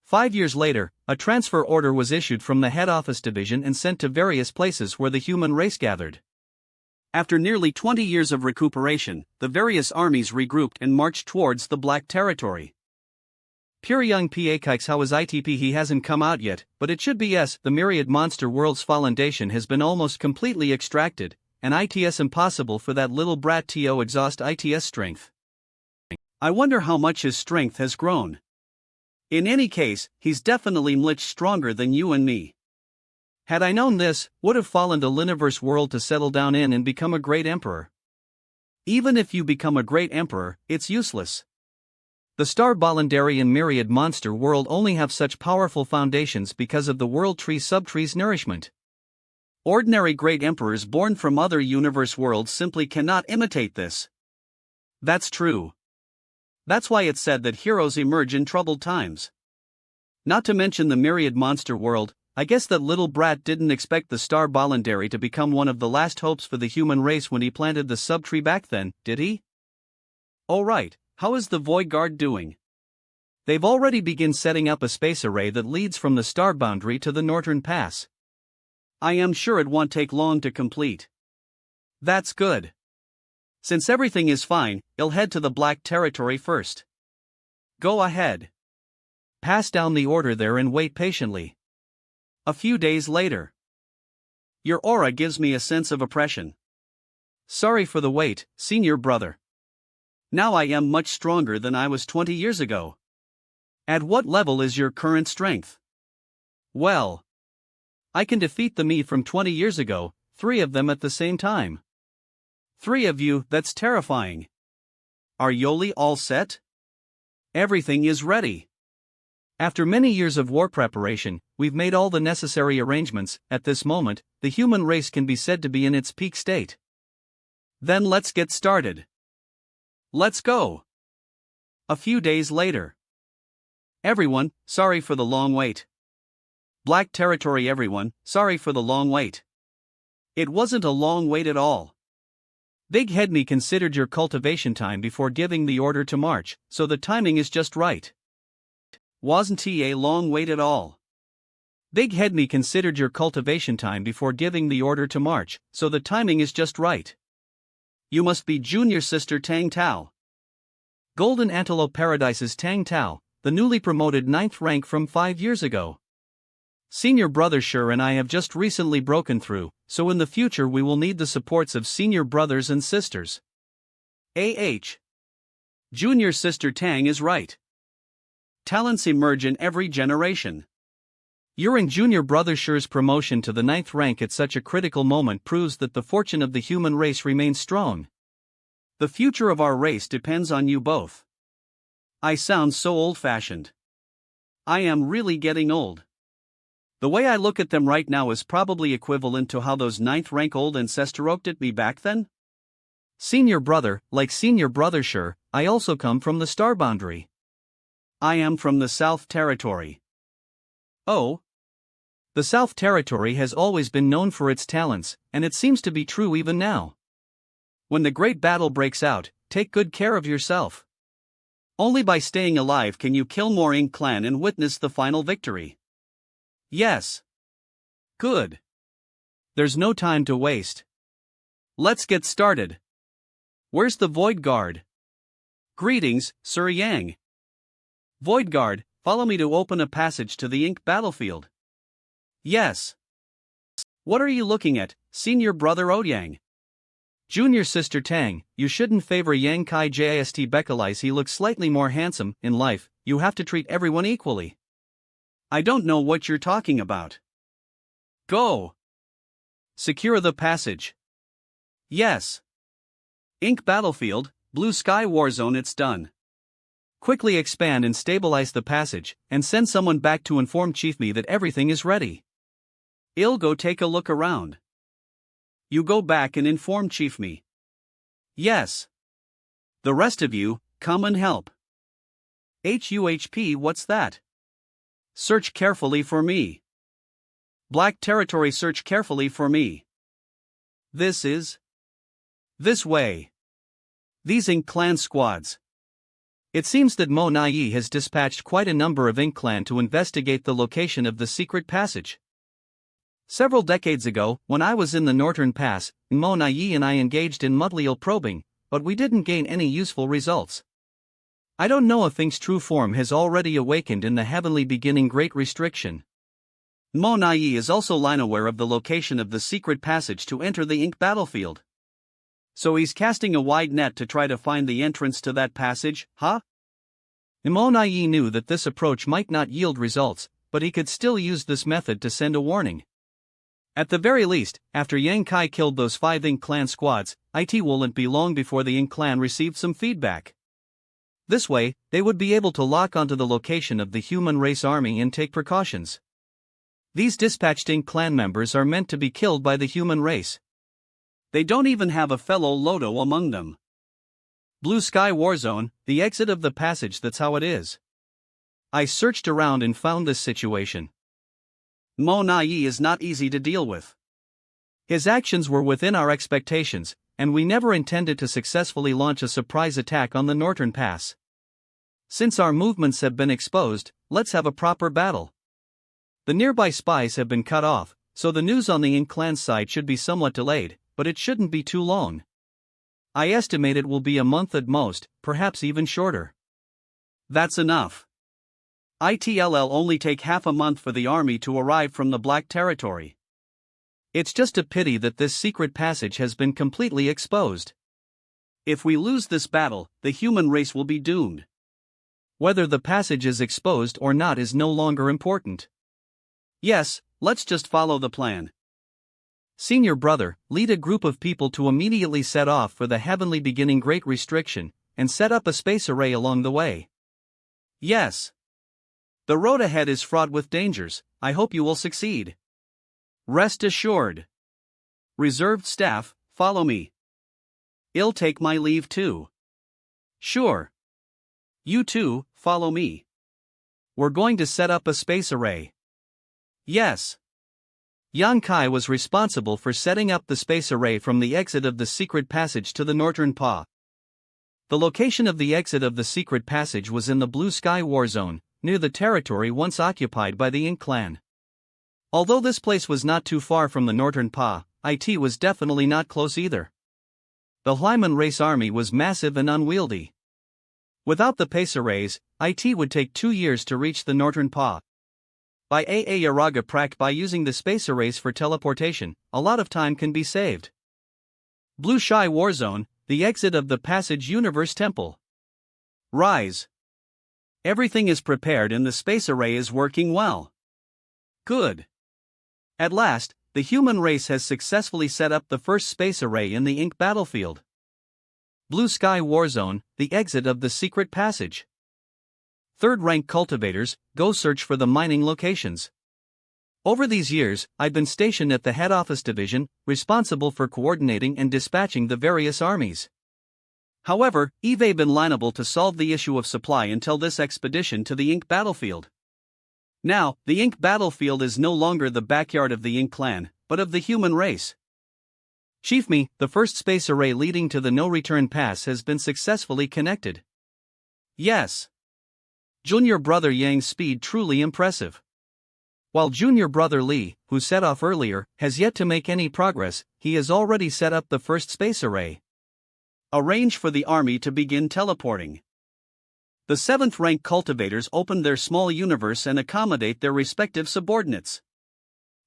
5 years later, a transfer order was issued from the head office division and sent to various places where the human race gathered. After nearly 20 years of recuperation, the various armies regrouped and marched towards the Black Territory. Pure young Pakikes, how is ITP? He hasn't come out yet, but it should be yes. The Myriad Monster World's foundation has been almost completely extracted, and it's impossible for that little brat to exhaust its strength. I wonder how much his strength has grown. In any case, he's definitely much stronger than you and me. Had I known this, would have fallen to Liniverse World to settle down in and become a great emperor. Even if you become a great emperor, it's useless. The Star Boundary and Myriad Monster World only have such powerful foundations because of the World Tree subtree's nourishment. Ordinary great emperors born from other universe worlds simply cannot imitate this. That's true. That's why it's said that heroes emerge in troubled times. Not to mention the Myriad Monster World, I guess that little brat didn't expect the Star Boundary to become one of the last hopes for the human race when he planted the subtree back then, did he? Oh right, how is the Void Guard doing? They've already begun setting up a space array that leads from the Star Boundary to the Northern Pass. I am sure it won't take long to complete. That's good. Since everything is fine, I'll head to the Black Territory first. Go ahead. Pass down the order there and wait patiently. A few days later. Your aura gives me a sense of oppression. Sorry for the wait, senior brother. Now I am much stronger than I was 20 years ago. At what level is your current strength? Well, I can defeat the me from 20 years ago, 3 of them at the same time. 3 of you, that's terrifying. Are Yoli all set? Everything is ready. After many years of war preparation, we've made all the necessary arrangements. At this moment, the human race can be said to be in its peak state. Then let's get started. Let's go. A few days later. Everyone, sorry for the long wait. Black Territory everyone, sorry for the long wait. It wasn't a long wait at all. Big Head Me considered your cultivation time before giving the order to march, so the timing is just right. Wasn't a long wait at all. Big Head Me considered your cultivation time before giving the order to march, so the timing is just right. You must be Junior Sister Tang Tao. Golden Antelope Paradise's Tang Tao, the newly promoted 9th rank from 5 years ago. Senior brother Sure and I have just recently broken through, so in the future we will need the supports of senior brothers and sisters. Junior Sister Tang is right. Talents emerge in every generation. Your and Junior Brother Sher's promotion to the 9th rank at such a critical moment proves that the fortune of the human race remains strong. The future of our race depends on you both. I sound so old-fashioned. I am really getting old. The way I look at them right now is probably equivalent to how those 9th rank old ancestors looked at me back then. Senior brother, like Senior Brother Sher, I also come from the star boundary. I am from the South Territory. Oh. The South Territory has always been known for its talents, and it seems to be true even now. When the great battle breaks out, take good care of yourself. Only by staying alive can you kill more Ink Clan and witness the final victory. Yes. Good. There's no time to waste. Let's get started. Where's the Void Guard? Greetings, Sir Yang. Void Guard, follow me to open a passage to the Ink battlefield. Yes. What are you looking at, Senior Brother Ouyang? Junior Sister Tang, you shouldn't favor Yang Kai Jist Beckalize. He looks slightly more handsome. In life, you have to treat everyone equally. I don't know what you're talking about. Go. Secure the passage. Yes. Ink battlefield, Blue Sky Warzone, it's done. Quickly expand and stabilize the passage, and send someone back to inform Chief Me that everything is ready. I'll go take a look around. You go back and inform Chief Me. Yes. The rest of you, come and help. HUHP, what's that? Search carefully for me. Black Territory, search carefully for me. This way. These Ink Clan squads. It seems that Monayi has dispatched quite a number of Ink Clan to investigate the location of the secret passage. Several decades ago, when I was in the Northern Pass, Monayi and I engaged in mudlial probing, but we didn't gain any useful results. I don't know if Ink's true form has already awakened in the heavenly beginning Great Restriction. Monayi is also line-aware of the location of the secret passage to enter the Ink battlefield. So he's casting a wide net to try to find the entrance to that passage, huh? Monayi knew that this approach might not yield results, but he could still use this method to send a warning. At the very least, after Yang Kai killed those 5 Ink Clan squads, it wouldn't be long before the Ink Clan received some feedback. This way, they would be able to lock onto the location of the human race army and take precautions. These dispatched Ink Clan members are meant to be killed by the human race. They don't even have a fellow Lodo among them. Blue Sky Warzone, the exit of the passage, that's how it is. I searched around and found this situation. Monayi is not easy to deal with. His actions were within our expectations, and we never intended to successfully launch a surprise attack on the Northern Pass. Since our movements have been exposed, let's have a proper battle. The nearby spies have been cut off, so the news on the Ink Clan side should be somewhat delayed, but it shouldn't be too long. I estimate it will be a month at most, perhaps even shorter. That's enough. It'll only take half a month for the army to arrive from the Black Territory. It's just a pity that this secret passage has been completely exposed. If we lose this battle, the human race will be doomed. Whether the passage is exposed or not is no longer important. Yes, let's just follow the plan. Senior Brother, lead a group of people to immediately set off for the heavenly beginning Great Restriction, and set up a space array along the way. Yes. The road ahead is fraught with dangers. I hope you will succeed. Rest assured. Reserved staff, follow me. I'll take my leave too. Sure. You too, follow me. We're going to set up a space array. Yes. Yang Kai was responsible for setting up the space array from the exit of the secret passage to the Northern Paw. The location of the exit of the secret passage was in the Blue Sky Warzone, near the territory once occupied by the Ink Clan. Although this place was not too far from the Northern Paw, it was definitely not close either. The Hyman race army was massive and unwieldy. Without the pace arrays, it would take 2 years to reach the Northern Paw. By Yaraga Prak, by using the space arrays for teleportation, a lot of time can be saved. Blue Sky Warzone, the exit of the Passage Universe Temple. Rise. Everything is prepared and the space array is working well. Good. At last, the human race has successfully set up the first space array in the ink battlefield. Blue Sky Warzone, the exit of the secret passage. Third-rank cultivators, go search for the mining locations. Over these years, I've been stationed at the head office division, responsible for coordinating and dispatching the various armies. However, I've been liable to solve the issue of supply until this expedition to the ink battlefield. Now, the ink battlefield is no longer the backyard of the ink clan, but of the human race. Chief Me, the first space array leading to the no-return pass has been successfully connected. Yes. Junior brother Yang's speed truly impressive. While junior brother Lee, who set off earlier, has yet to make any progress, he has already set up the first space array. Arrange for the army to begin teleporting. The 7th rank cultivators opened their small universe and accommodate their respective subordinates.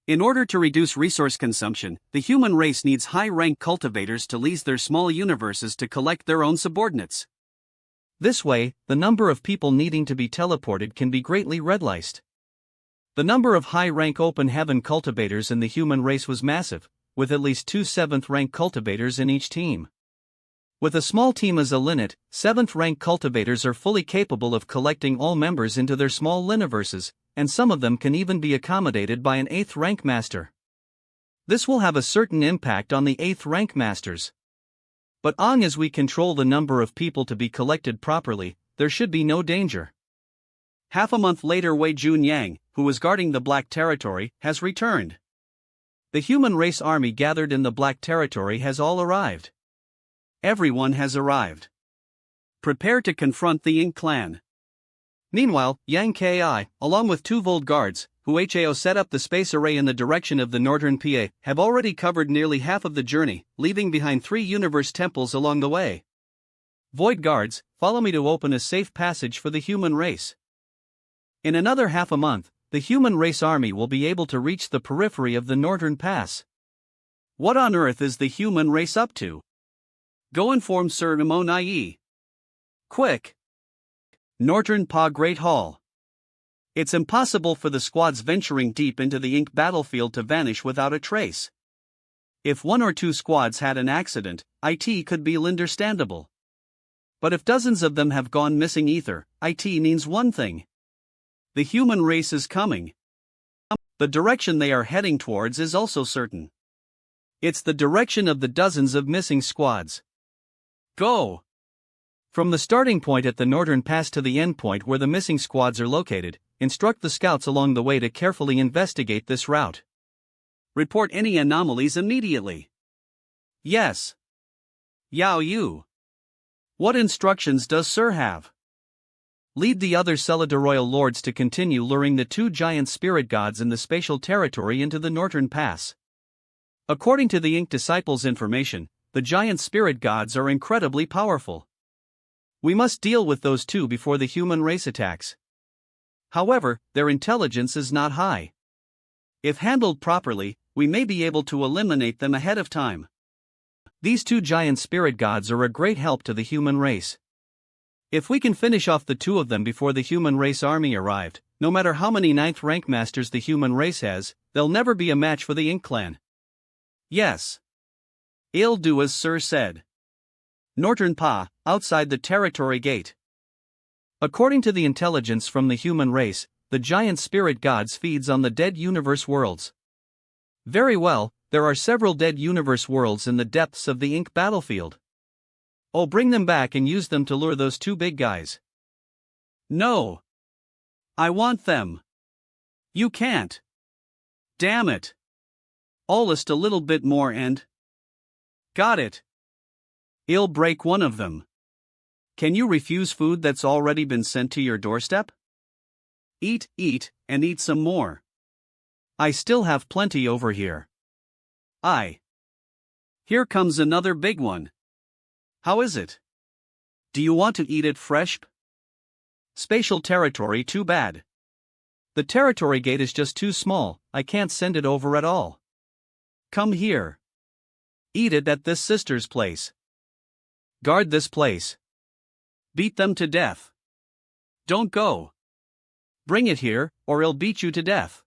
In order to reduce resource consumption, the human race needs high-rank cultivators to lease their small universes to collect their own subordinates. This way, the number of people needing to be teleported can be greatly reduced. The number of high-rank open heaven cultivators in the human race was massive, with at least 2 7th rank cultivators in each team. With a small team as a linnet, 7th rank cultivators are fully capable of collecting all members into their small liniverses, and some of them can even be accommodated by an 8th rank master. This will have a certain impact on the 8th rank masters. But long as we control the number of people to be collected properly, there should be no danger. Half a month later, Wei Jun Yang, who was guarding the Black Territory, has returned. The human race army gathered in the Black Territory has all arrived. Everyone has arrived. Prepare to confront the Ink clan. Meanwhile, Yang Ki, along with 2 Volt guards, who HAO set up the space array in the direction of the northern PA, have already covered nearly half of the journey, leaving behind 3 universe temples along the way. Void guards, follow me to open a safe passage for the human race. In another half a month, the human race army will be able to reach the periphery of the northern pass. What on earth is the human race up to? Go inform Sir Monayi. Quick! Northern Pa Great Hall. It's impossible for the squads venturing deep into the ink battlefield to vanish without a trace. If 1 or 2 squads had an accident, it could be understandable. But if dozens of them have gone missing, it means one thing. The human race is coming. The direction they are heading towards is also certain. It's the direction of the dozens of missing squads. Go! From the starting point at the northern pass to the end point where the missing squads are located, instruct the scouts along the way to carefully investigate this route. Report any anomalies immediately. Yes. Yao Yu. What instructions does Sir have? Lead the other Celida royal lords to continue luring the 2 giant spirit gods in the spatial territory into the northern pass. According to the Ink Disciples' information, the giant spirit gods are incredibly powerful. We must deal with those 2 before the human race attacks. However, their intelligence is not high. If handled properly, we may be able to eliminate them ahead of time. These 2 giant spirit gods are a great help to the human race. If we can finish off the 2 of them before the human race army arrived, no matter how many 9th rank masters the human race has, they'll never be a match for the Ink clan. Yes. I'll do as Sir said. Northern Pa, outside the territory gate. According to the intelligence from the human race, the giant spirit gods feeds on the dead universe worlds. Very well, there are several dead universe worlds in the depths of the Ink battlefield. Oh, bring them back and use them to lure those 2 big guys. No. I want them. You can't. Damn it. Just a little bit more and... Got it. I'll break one of them. Can you refuse food that's already been sent to your doorstep? Eat, and eat some more. I still have plenty over here. Here comes another big one. How is it? Do you want to eat it fresh? Spatial territory, too bad. The territory gate is just too small, I can't send it over at all. Come here. Eat it at this sister's place. Guard this place. Beat them to death. Don't go. Bring it here, or I'll beat you to death.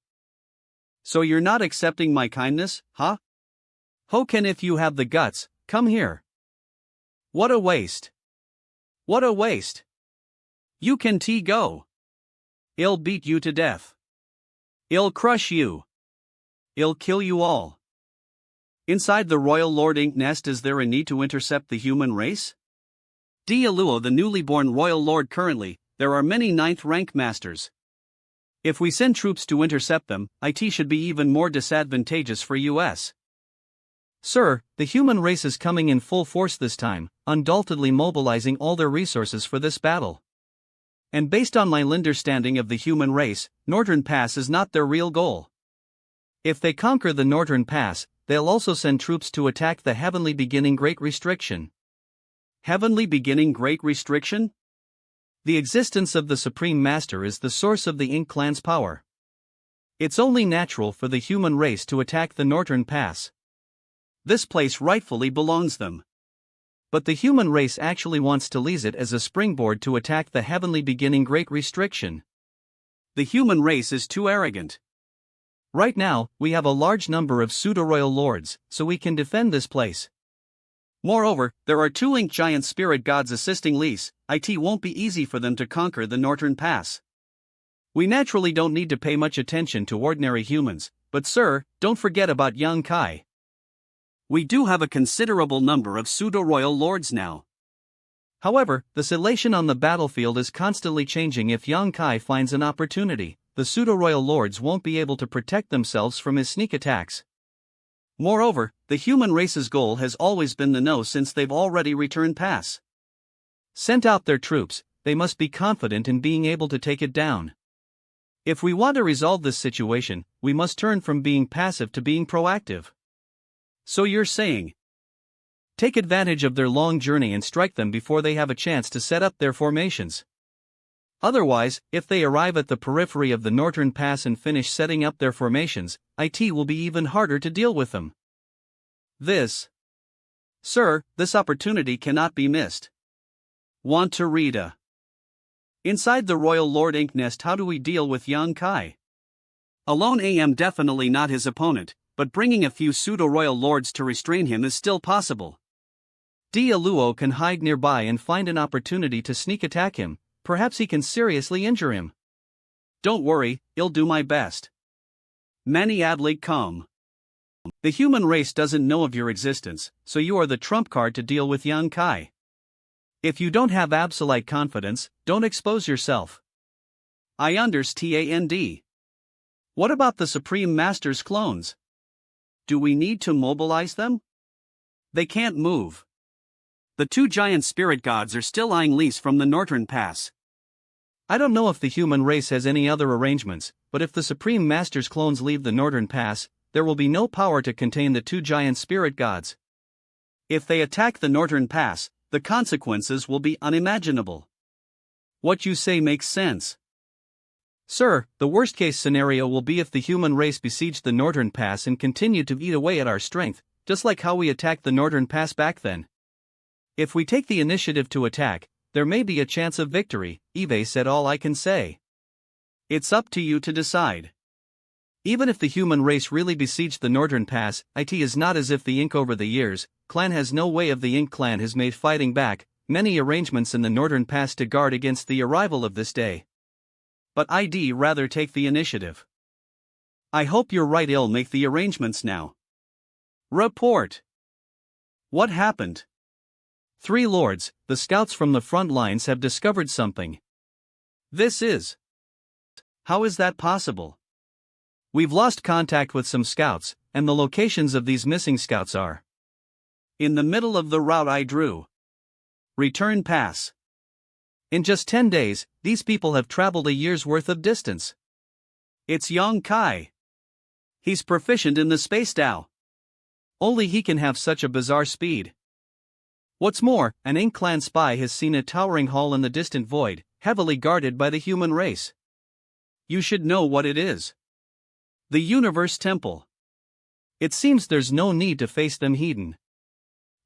So you're not accepting my kindness, huh? Hoken, if you have the guts, come here. What a waste. What a waste. You can go. I'll beat you to death. I'll crush you. I'll kill you all. Inside the Royal Lord Ink nest, is there a need to intercept the human race? Dialuo, the newly born Royal Lord. Currently, there are many 9th rank masters. If we send troops to intercept them, it should be even more disadvantageous for us. Sir, the human race is coming in full force this time, undoubtedly mobilizing all their resources for this battle. And based on my understanding of the human race, Northern Pass is not their real goal. If they conquer the Northern Pass, they'll also send troops to attack the Heavenly Beginning Great Restriction. Heavenly Beginning Great Restriction? The existence of the Supreme Master is the source of the Ink clan's power. It's only natural for the human race to attack the Northern Pass. This place rightfully belongs them. But the human race actually wants to use it as a springboard to attack the Heavenly Beginning Great Restriction. The human race is too arrogant. Right now, we have a large number of pseudo-royal lords, so we can defend this place. Moreover, there are 2 Ink giant spirit gods assisting Lise. It won't be easy for them to conquer the Northern Pass. We naturally don't need to pay much attention to ordinary humans, but sir, don't forget about Yang Kai. We do have a considerable number of pseudo-royal lords now. However, the situation on the battlefield is constantly changing. If Yang Kai finds an opportunity, the pseudo-royal lords won't be able to protect themselves from his sneak attacks. Moreover, the human race's goal has always been the no since they've already returned pass. Sent out their troops, they must be confident in being able to take it down. If we want to resolve this situation, we must turn from being passive to being proactive. So you're saying, take advantage of their long journey and strike them before they have a chance to set up their formations. Otherwise, if they arrive at the periphery of the Northern Pass and finish setting up their formations, it will be even harder to deal with them. Sir, this opportunity cannot be missed. Want to read a? Inside the Royal Lord Ink nest, how do we deal with Yang Kai? Alone I am definitely not his opponent, but bringing a few pseudo-royal lords to restrain him is still possible. Dialuo can hide nearby and find an opportunity to sneak attack him. Perhaps he can seriously injure him. Don't worry, I'll do my best. Many adlig come. The human race doesn't know of your existence, so you are the trump card to deal with Yang Kai. If you don't have absolute confidence, don't expose yourself. I understand. What about the Supreme Master's clones? Do we need to mobilize them? They can't move. The 2 giant spirit gods are still eyeing Lise from the Northern Pass. I don't know if the human race has any other arrangements, but if the Supreme Master's clones leave the Northern Pass, there will be no power to contain the 2 giant spirit gods. If they attack the Northern Pass, the consequences will be unimaginable. What you say makes sense. Sir, the worst-case scenario will be if the human race besiege the Northern Pass and continue to eat away at our strength, just like how we attacked the Northern Pass back then. If we take the initiative to attack, there may be a chance of victory. Eve said. All I can say. It's up to you to decide. Even if the human race really besieged the Northern Pass, it is not as if the Ink over the years, clan has no way of the Ink clan has made fighting back, many arrangements in the Northern Pass to guard against the arrival of this day. But I'd rather take the initiative. I hope you're right. I'll make the arrangements now. Report. What happened? 3 lords, the scouts from the front lines have discovered something. How is that possible? We've lost contact with some scouts, and the locations of these missing scouts are in the middle of the route I drew. Return pass. In just 10 days, these people have traveled a year's worth of distance. It's Yang Kai. He's proficient in the space Dao. Only he can have such a bizarre speed. What's more, an Ink clan spy has seen a towering hall in the distant void, heavily guarded by the human race. You should know what it is. The Universe Temple. It seems there's no need to face them heathen.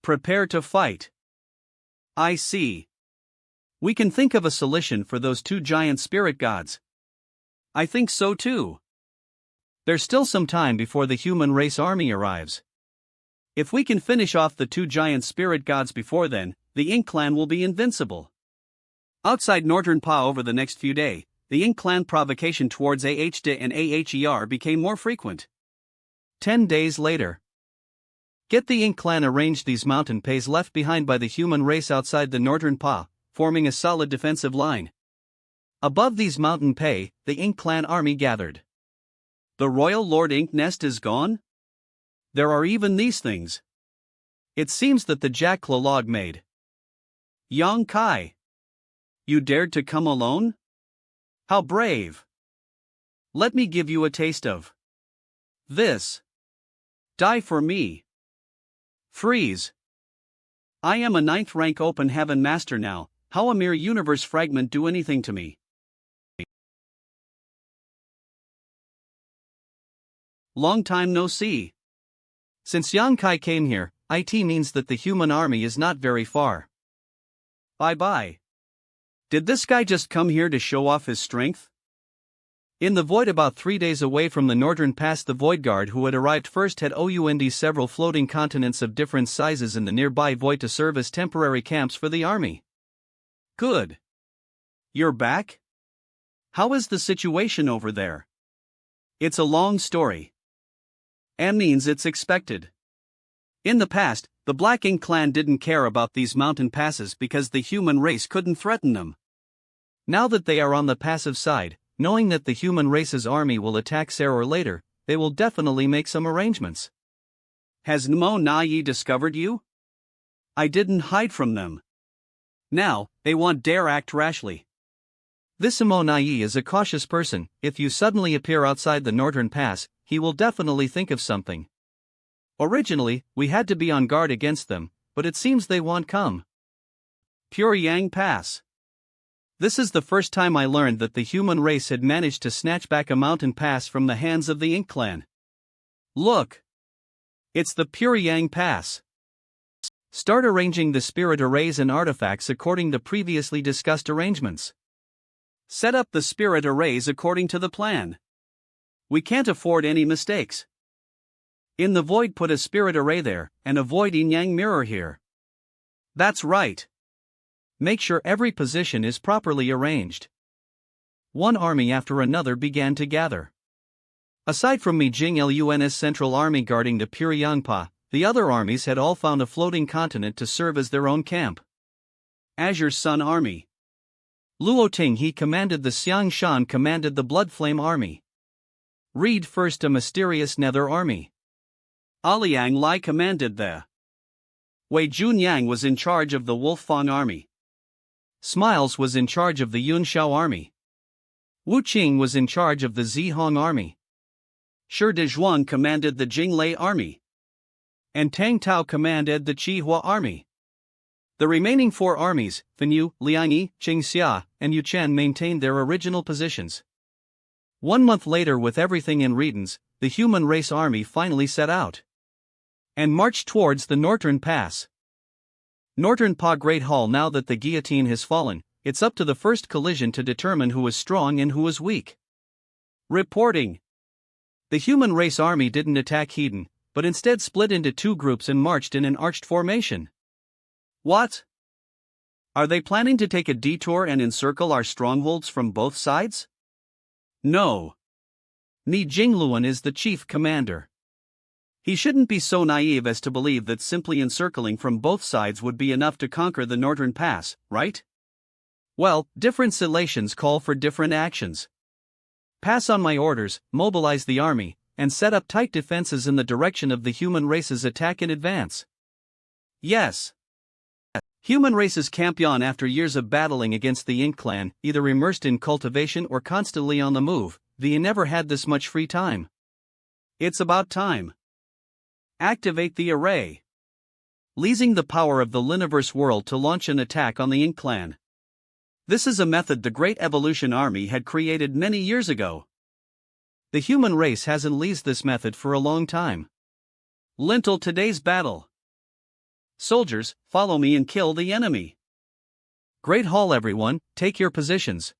Prepare to fight. I see. We can think of a solution for those 2 giant spirit gods. I think so too. There's still some time before the human race army arrives. If we can finish off the 2 giant spirit gods before then, the Ink clan will be invincible. Outside Northern Pa over the next few days, the Ink clan provocation towards AHD and AHER became more frequent. 10 days later. Get the Ink clan arranged these mountain pays left behind by the human race outside the Northern Pa, forming a solid defensive line. Above these mountain pay, the Ink clan army gathered. The Royal Lord Ink nest is gone? There are even these things. It seems that the Jack Clolog made. Yang Kai. You dared to come alone? How brave. Let me give you a taste of this. Die for me. Freeze. I am a 9th rank open heaven master now, how a mere universe fragment do anything to me? Long time no see. Since Yang Kai came here, it means that the human army is not very far. Bye-bye. Did this guy just come here to show off his strength? In the void about 3 days away from the northern pass, the Void Guard who had arrived first had ound several floating continents of different sizes in the nearby void to serve as temporary camps for the army. Good. You're back? How is the situation over there? It's a long story. And means it's expected. In the past, the Black Ink clan didn't care about these mountain passes because the human race couldn't threaten them. Now that they are on the passive side, knowing that the human race's army will attack sooner or later, they will definitely make some arrangements. Has Monayi discovered you? I didn't hide from them. Now, they won't dare act rashly. This Monayi is a cautious person. If you suddenly appear outside the northern pass, he will definitely think of something. Originally, we had to be on guard against them, but it seems they won't come. Pure Yang Pass. This is the first time I learned that the human race had managed to snatch back a mountain pass from the hands of the Ink clan. Look! It's the Pure Yang Pass. Start arranging the spirit arrays and artifacts according to previously discussed arrangements. Set up the spirit arrays according to the plan. We can't afford any mistakes. In the void, put a spirit array there, and a void yin yang mirror here. That's right. Make sure every position is properly arranged. One army after another began to gather. Aside from Mijing Lun's central army guarding the Pyryangpa, the other armies had all found a floating continent to serve as their own camp. Azure Sun Army. Luo Ting he commanded the Xiang Shan commanded the Blood Flame Army. Read first a mysterious Nether Army. Aliang Lai commanded the. Wei Junyang was in charge of the Wolf Fang Army. Smiles was in charge of the Yunxiao Army. Wu Qing was in charge of the Zihong Army. Shi Dezhuang commanded the Jinglei Army. And Tang Tao commanded the Qihua Army. The remaining 4 armies, Fenyu, Liangyi, Qingxia, and Yuchen maintained their original positions. 1 month later, with everything in readings, the human race army finally set out and marched towards the Northern Pass. Northern Pa Great Hall. Now that the guillotine has fallen, it's up to the first collision to determine who is strong and who is weak. Reporting. The human race army didn't attack Hedon, but instead split into 2 groups and marched in an arched formation. What? Are they planning to take a detour and encircle our strongholds from both sides? No. Ni Jingluan is the chief commander. He shouldn't be so naive as to believe that simply encircling from both sides would be enough to conquer the Northern Pass, right? Well, different situations call for different actions. Pass on my orders, mobilize the army, and set up tight defenses in the direction of the human race's attack in advance. Yes. Human races camp on after years of battling against the Ink clan, either immersed in cultivation or constantly on the move. They never had this much free time. It's about time. Activate the array. Leasing the power of the Liniverse world to launch an attack on the Ink clan. This is a method the Great Evolution Army had created many years ago. The human race hasn't leased this method for a long time. Lintel today's battle. Soldiers, follow me and kill the enemy. Great Hall everyone, take your positions.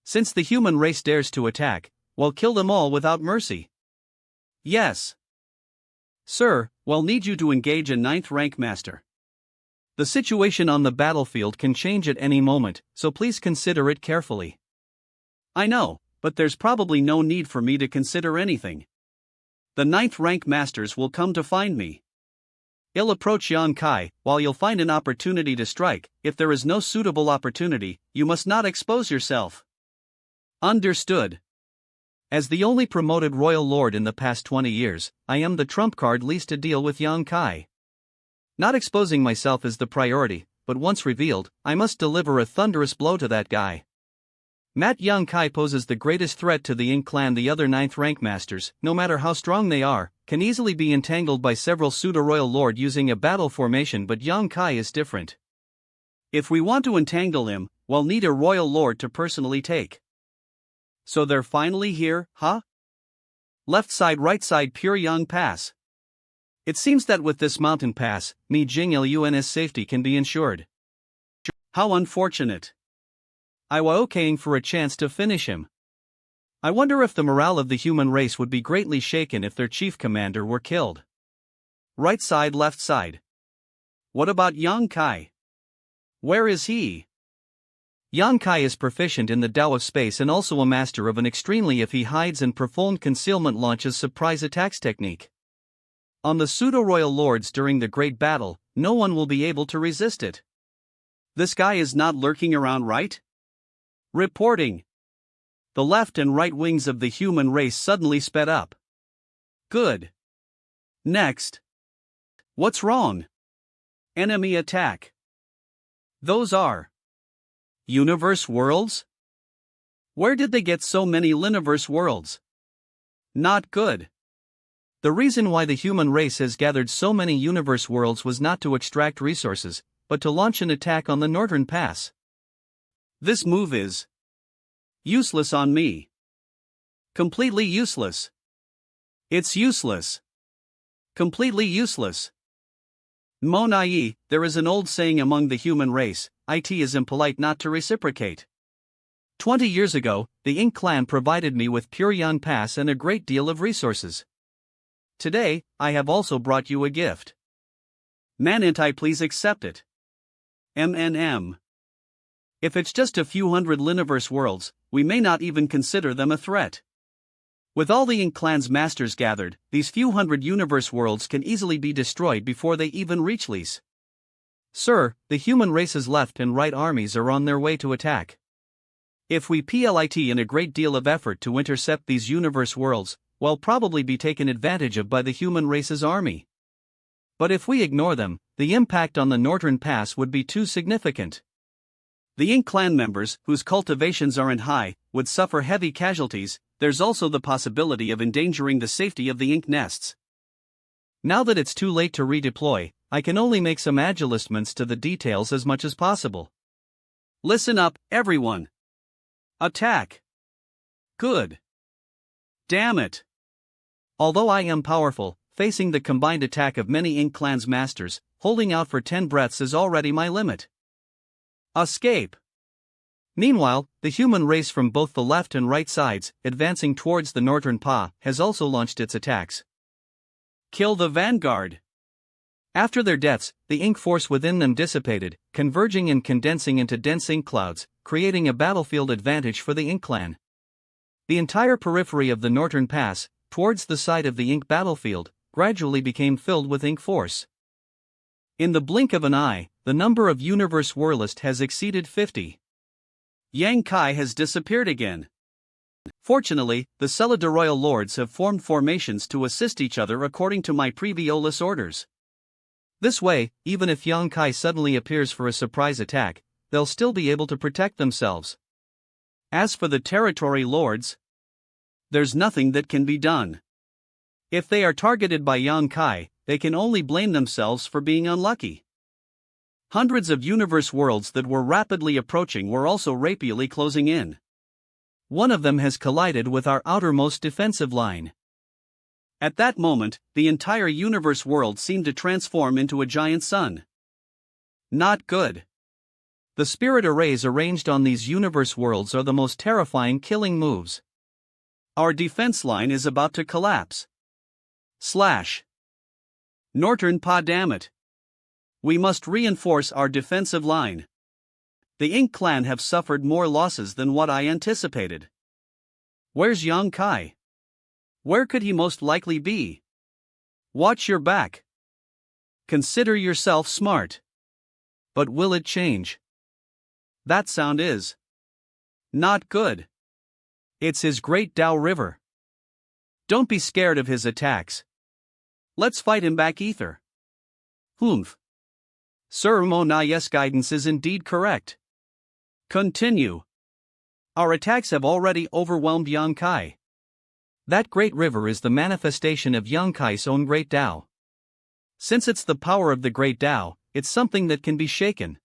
Since the human race dares to attack, Well, kill them all without mercy. Yes. Sir, well, need you to engage a 9th rank master. The situation on the battlefield can change at any moment, so please consider it carefully. I know, but there's probably no need for me to consider anything. The 9th rank masters will come to find me. I'll approach Yang Kai, while you'll find an opportunity to strike. If there is no suitable opportunity, you must not expose yourself. Understood. As the only promoted royal lord in the past 20 years, I am the trump card least to deal with Yang Kai. Not exposing myself is the priority, but once revealed, I must deliver a thunderous blow to that guy. Yang Kai poses the greatest threat to the Ink clan. The other 9th rank masters, no matter how strong they are, can easily be entangled by several pseudo-royal lord using a battle formation, but Yang Kai is different. If we want to entangle him, we'll need a royal lord to personally take. So they're finally here, huh? Left side, right side, pure Yang pass. It seems that with this mountain pass, me Jing Lun's safety can be ensured. How unfortunate. I was okaying for a chance to finish him. I wonder if the morale of the human race would be greatly shaken if their chief commander were killed. Right side, left side. What about Yang Kai? Where is he? Yang Kai is proficient in the Tao of space and also a master of an extremely if he hides and profound concealment launches surprise attacks technique. On the pseudo-royal lords during the great battle, no one will be able to resist it. This guy is not lurking around, right? Reporting. The left and right wings of the human race suddenly sped up. Good. Next. What's wrong? Enemy attack. Those are universe worlds? Where did they get so many Liniverse worlds? Not good. The reason why the human race has gathered so many universe worlds was not to extract resources, but to launch an attack on the Northern Pass. This move is useless on me. Completely useless. It's useless. Completely useless. Monayi, there is an old saying among the human race, it is impolite not to reciprocate. 20 years ago, the Ink clan provided me with pure Yan Pass and a great deal of resources. Today, I have also brought you a gift. Manhwa, please accept it. MNM. If it's just a few hundred Liniverse worlds, we may not even consider them a threat. With all the Ink clan's masters gathered, these few hundred universe worlds can easily be destroyed before they even reach Lys. Sir, the human race's left and right armies are on their way to attack. If we put in a great deal of effort to intercept these universe worlds, we'll probably be taken advantage of by the human race's army. But if we ignore them, the impact on the Northern Pass would be too significant. The Ink clan members, whose cultivations aren't high, would suffer heavy casualties. There's also the possibility of endangering the safety of the Ink nests. Now that it's too late to redeploy, I can only make some adjustments to the details as much as possible. Listen up, everyone. Attack. Good. Damn it. Although I am powerful, facing the combined attack of many Ink clan's masters, holding out for 10 breaths is already my limit. Escape. Meanwhile, the human race from both the left and right sides, advancing towards the Northern Pa, has also launched its attacks. Kill the vanguard. After their deaths, the Ink force within them dissipated, converging and condensing into dense ink clouds, creating a battlefield advantage for the Ink clan. The entire periphery of the Northern Pass, towards the side of the Ink battlefield, gradually became filled with Ink force. In the blink of an eye, the number of universe worldists has exceeded 50. Yang Kai has disappeared again. Fortunately, the Celida Royal Lords have formed formations to assist each other according to my previous orders. This way, even if Yang Kai suddenly appears for a surprise attack, they'll still be able to protect themselves. As for the territory lords, there's nothing that can be done. If they are targeted by Yang Kai, they can only blame themselves for being unlucky. Hundreds of universe worlds that were rapidly approaching were also rapidly closing in. One of them has collided with our outermost defensive line. At that moment, the entire universe world seemed to transform into a giant sun. Not good. The spirit arrays arranged on these universe worlds are the most terrifying killing moves. Our defense line is about to collapse. Slash. Norton pa dammit. We must reinforce our defensive line. The Ink clan have suffered more losses than what I anticipated. Where's Yang Kai? Where could he most likely be? Watch your back. Consider yourself smart. But will it change? That sound is not good. It's his great Tao River. Don't be scared of his attacks. Let's fight him back, Ether. Humph. Sir Monayi's guidance is indeed correct. Continue. Our attacks have already overwhelmed Yang Kai. That great river is the manifestation of Yang Kai's own great Tao. Since it's the power of the great Tao, it's something that can be shaken.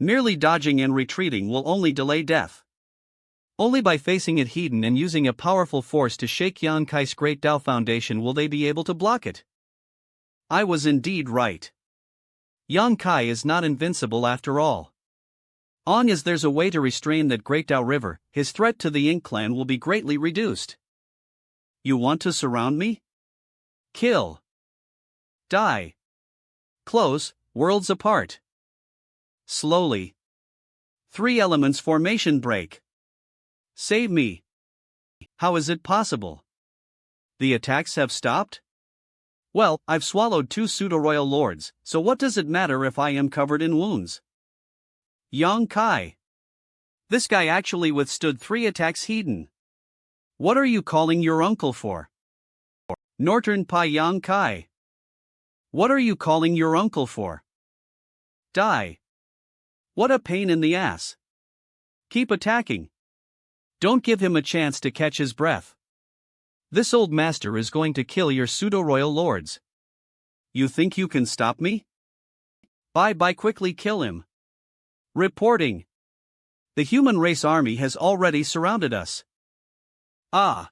Merely dodging and retreating will only delay death. Only by facing it head-on and using a powerful force to shake Yang Kai's great Tao foundation will they be able to block it. I was indeed right. Yang Kai is not invincible after all. Long as there's a way to restrain that great Tao river, his threat to the Ink clan will be greatly reduced. You want to surround me? Kill. Die. Close, worlds apart. Slowly. 3 elements formation break. Save me. How is it possible? The attacks have stopped? Well, I've swallowed 2 pseudo-royal lords, so what does it matter if I am covered in wounds? Yang Kai. This guy actually withstood 3 attacks head-on. What are you calling your uncle for? Norton pa Yang Kai. What are you calling your uncle for? Die. What a pain in the ass. Keep attacking. Don't give him a chance to catch his breath. This old master is going to kill your pseudo-royal lords. You think you can stop me? Bye quickly kill him. Reporting. The human race army has already surrounded us. Ah.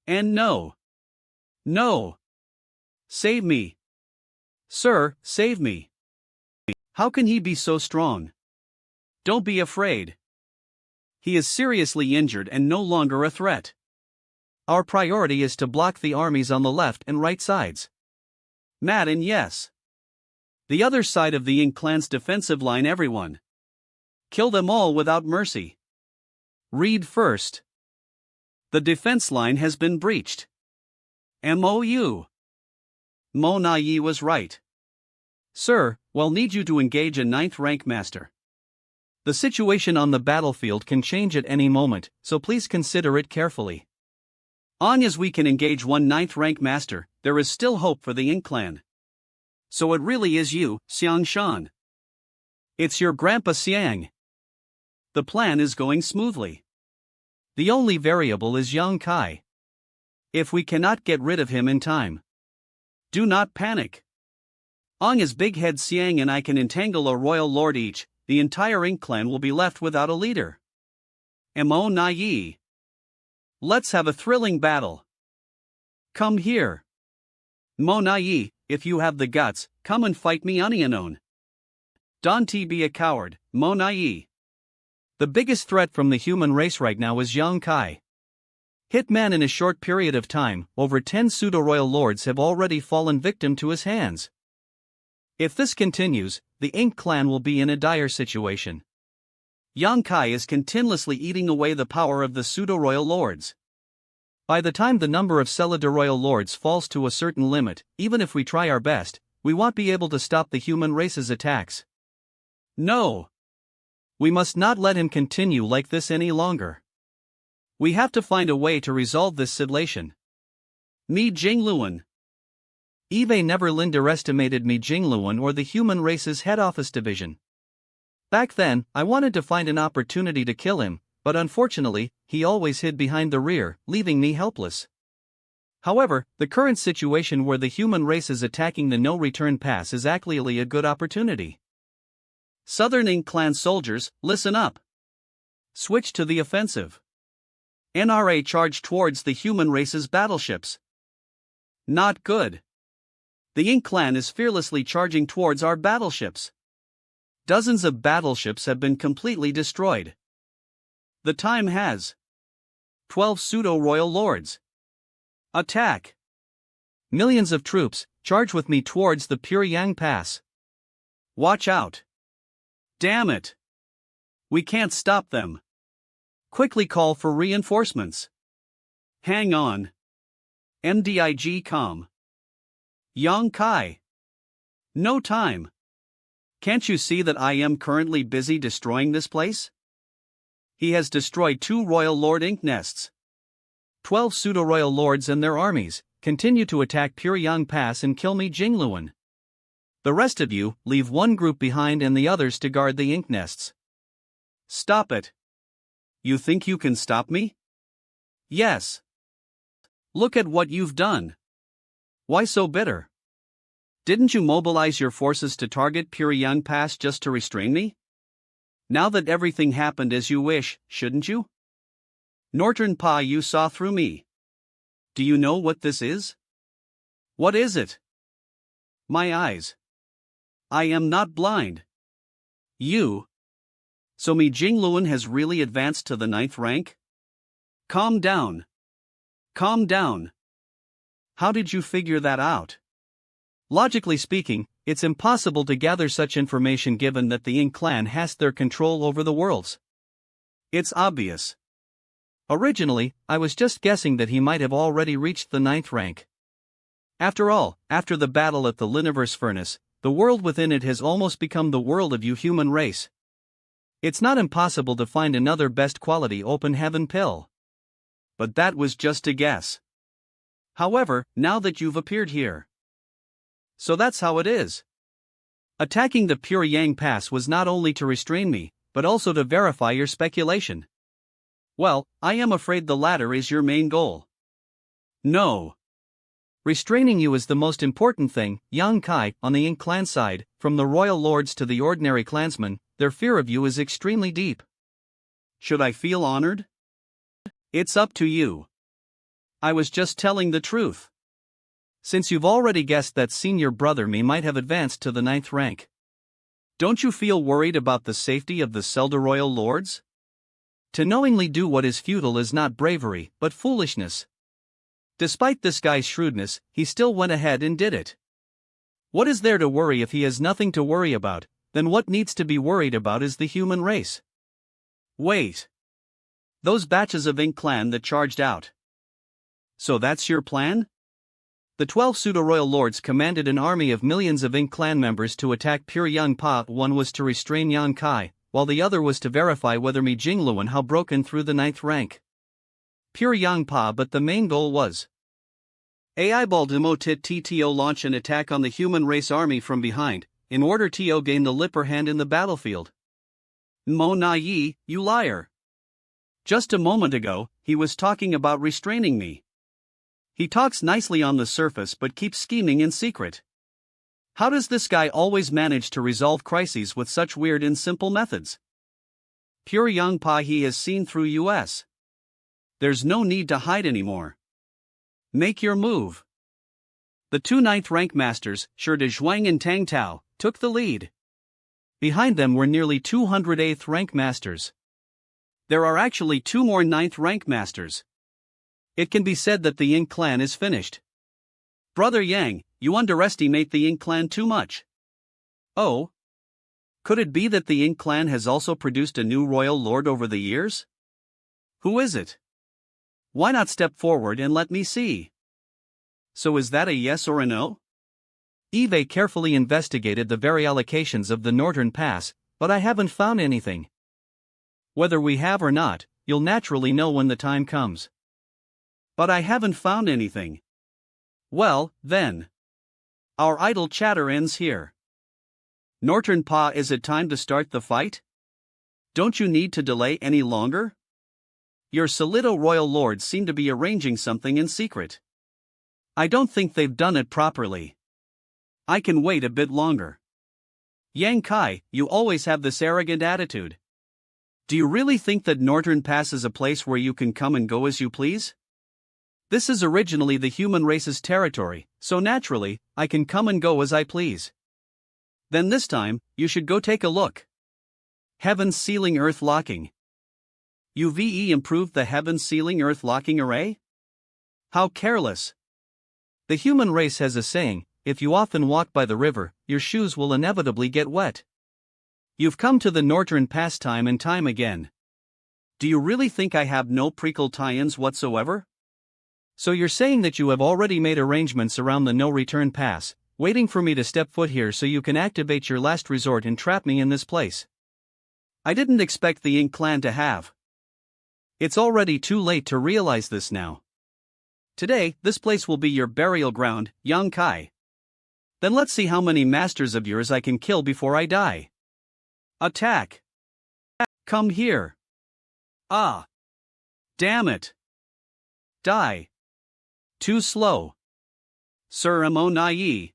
And no. No. Save me. Sir, save me. How can he be so strong? Don't be afraid. He is seriously injured and no longer a threat. Our priority is to block the armies on the left and right sides. Madden, yes. The other side of the Ink clan's defensive line, everyone. Kill them all without mercy. Read first. The defense line has been breached. MOU. Monayi was right. Sir, we'll need you to engage a 9th rank master. The situation on the battlefield can change at any moment, so please consider it carefully. Long as we can engage one 9th rank master, there is still hope for the Ink clan. So it really is you, Xiang Shan. It's your grandpa Xiang. The plan is going smoothly. The only variable is Yang Kai. If we cannot get rid of him in time, do not panic. Long as Big Head Xiang and I can entangle a royal lord each, the entire Ink clan will be left without a leader. Monayi. Let's have a thrilling battle. Come here. Monayi, if you have the guts, come and fight me unknown. Don't be a coward, Monayi. The biggest threat from the human race right now is Yang Kai. Hitman, in a short period of time, over 10 pseudo-royal lords have already fallen victim to his hands. If this continues, the Ink clan will be in a dire situation. Yang Kai is continuously eating away the power of the pseudo-royal lords. By the time the number of Celida-royal lords falls to a certain limit, even if we try our best, we won't be able to stop the human race's attacks. No. We must not let him continue like this any longer. We have to find a way to resolve this situation. Mi Jingluan. Eve never underestimated Mi Jingluan or the human race's head office division. Back then, I wanted to find an opportunity to kill him, but unfortunately, he always hid behind the rear, leaving me helpless. However, the current situation where the human race is attacking the no-return pass is actually a good opportunity. Southern Ink clan soldiers, listen up. Switch to the offensive. NRA charge towards the human race's battleships. Not good. The Ink clan is fearlessly charging towards our battleships. Dozens of battleships have been completely destroyed. The time has 12 pseudo-royal lords. Attack! Millions of troops, charge with me towards the Pyongyang Pass. Watch out! Damn it! We can't stop them. Quickly call for reinforcements. Hang on. MDIG com. Yang Kai. No time. Can't you see that I am currently busy destroying this place? He has destroyed 2 royal lord ink nests. 12 pseudo-royal lords and their armies continue to attack Pyongyang Pass and kill me Jingluan. The rest of you leave one group behind and the others to guard the ink nests. Stop it. You think you can stop me? Yes. Look at what you've done. Why so bitter? Didn't you mobilize your forces to target Pyongyang Pass just to restrain me? Now that everything happened as you wish, shouldn't you? Northern Pa, you saw through me. Do you know what this is? What is it? My eyes. I am not blind. You. So Mi Jingluan has really advanced to the 9th rank? Calm down. Calm down. How did you figure that out? Logically speaking, it's impossible to gather such information given that the Ing clan has their control over the worlds. It's obvious. Originally, I was just guessing that he might have already reached the 9th rank. After all, after the battle at the Liniverse Furnace, the world within it has almost become the world of you human race. It's not impossible to find another best quality open heaven pill. But that was just a guess. However, now that you've appeared here. So that's how it is. Attacking the Pyongyang Pass was not only to restrain me, but also to verify your speculation. Well, I am afraid the latter is your main goal. No. Restraining you is the most important thing, Yang Kai. On the Ing clan side, from the royal lords to the ordinary clansmen, their fear of you is extremely deep. Should I feel honored? It's up to you. I was just telling the truth. Since you've already guessed that senior brother me might have advanced to the 9th rank. Don't you feel worried about the safety of the Selder royal lords? To knowingly do what is futile is not bravery, but foolishness. Despite this guy's shrewdness, he still went ahead and did it. What is there to worry if he has nothing to worry about? Then what needs to be worried about is the human race. Wait. Those batches of Ink clan that charged out. So that's your plan? The 12 pseudo-royal lords commanded an army of millions of Ink clan members to attack Pyongyang Pa. One was to restrain Yang Kai, while the other was to verify whether Mi Jingluan had broken through the 9th rank. Pyongyang Pa, but the main goal was AI Baldimo Tit TTO launch an attack on the human race army from behind, in order to gain the upper hand in the battlefield. Monayi, you liar. Just a moment ago, he was talking about restraining me. He talks nicely on the surface but keeps scheming in secret. How does this guy always manage to resolve crises with such weird and simple methods? Pyongyang Pa, he has seen through us. There's no need to hide anymore. Make your move. The 2 9th rank masters, Shi De Zhuang and Tang Tao, took the lead. Behind them were nearly 200 8th rank masters. There are actually 2 more 9th rank masters. It can be said that the Ink clan is finished. Brother Yang, you underestimate the Ink clan too much. Oh? Could it be that the Ink clan has also produced a new royal lord over the years? Who is it? Why not step forward and let me see? So is that a yes or a no? Eve carefully investigated the very allocations of the Northern Pass, but I haven't found anything. Whether we have or not, you'll naturally know when the time comes. But I haven't found anything. Well, then. Our idle chatter ends here. Northern Pa, is it time to start the fight? Don't you need to delay any longer? Your Solido royal lords seem to be arranging something in secret. I don't think they've done it properly. I can wait a bit longer. Yang Kai, you always have this arrogant attitude. Do you really think that Northern Pass is a place where you can come and go as you please? This is originally the human race's territory, so naturally, I can come and go as I please. Then this time, you should go take a look. Heaven's sealing, earth locking. UVE improved the heavens sealing earth locking array? How careless. The human race has a saying, if you often walk by the river, your shoes will inevitably get wet. You've come to the northern pass time and time again. Do you really think I have no prequel tie-ins whatsoever? So you're saying that you have already made arrangements around the no-return pass, waiting for me to step foot here so you can activate your last resort and trap me in this place? I didn't expect the Ink clan to have. It's already too late to realize this now. Today, this place will be your burial ground, young Kai. Then let's see how many masters of yours I can kill before I die. Attack! Come here! Ah! Damn it! Die! Too slow. Sir Monayi.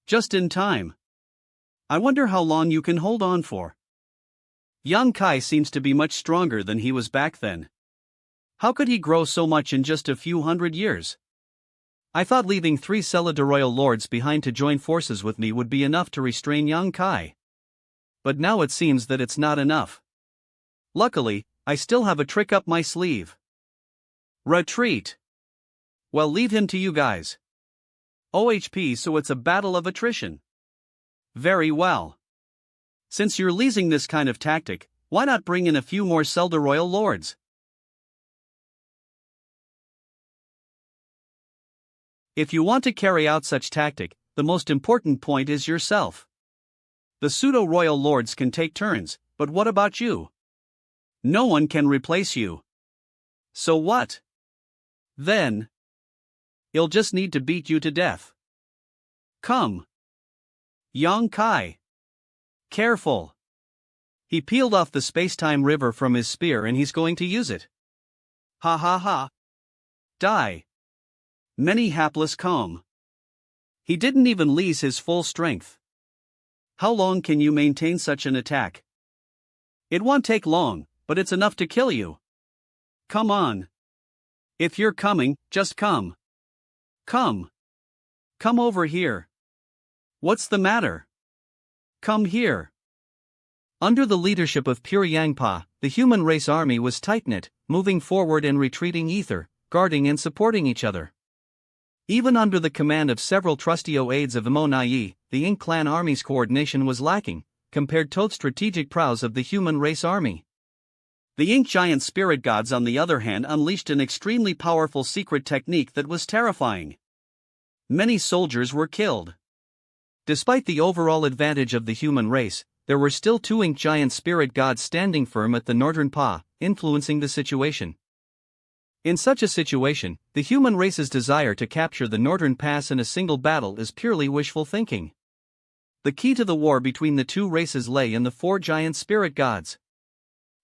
Just in time. I wonder how long you can hold on for. Young Kai seems to be much stronger than he was back then. How could he grow so much in just a few hundred years? I thought leaving 3 Celida royal lords behind to join forces with me would be enough to restrain young Kai. But now it seems that it's not enough. Luckily, I still have a trick up my sleeve. Retreat. Well, leave him to you guys. OHP, so it's a battle of attrition. Very well. Since you're leasing this kind of tactic, why not bring in a few more Celida royal lords? If you want to carry out such tactic, the most important point is yourself. The pseudo-royal lords can take turns, but what about you? No one can replace you. So what? Then, he'll just need to beat you to death. Come. Young Kai. Careful. He peeled off the space-time river from his spear and he's going to use it. Ha ha ha. Die. Many hapless calm. He didn't even lease his full strength. How long can you maintain such an attack? It won't take long, but it's enough to kill you. Come on. If you're coming, just come. Come. Come over here. What's the matter? Come here. Under the leadership of Pure Yangpa, the human race army was tight-knit, moving forward and retreating ether, guarding and supporting each other. Even under the command of several trustio aides of the Monayi, the Ink clan army's coordination was lacking, compared to the strategic prowess of the human race army. The Ink giant spirit gods on the other hand unleashed an extremely powerful secret technique that was terrifying. Many soldiers were killed. Despite the overall advantage of the human race, there were still 2 Ink giant spirit gods standing firm at the northern paw, influencing the situation. In such a situation, the human race's desire to capture the northern pass in a single battle is purely wishful thinking. The key to the war between the 2 races lay in the 4 giant spirit gods.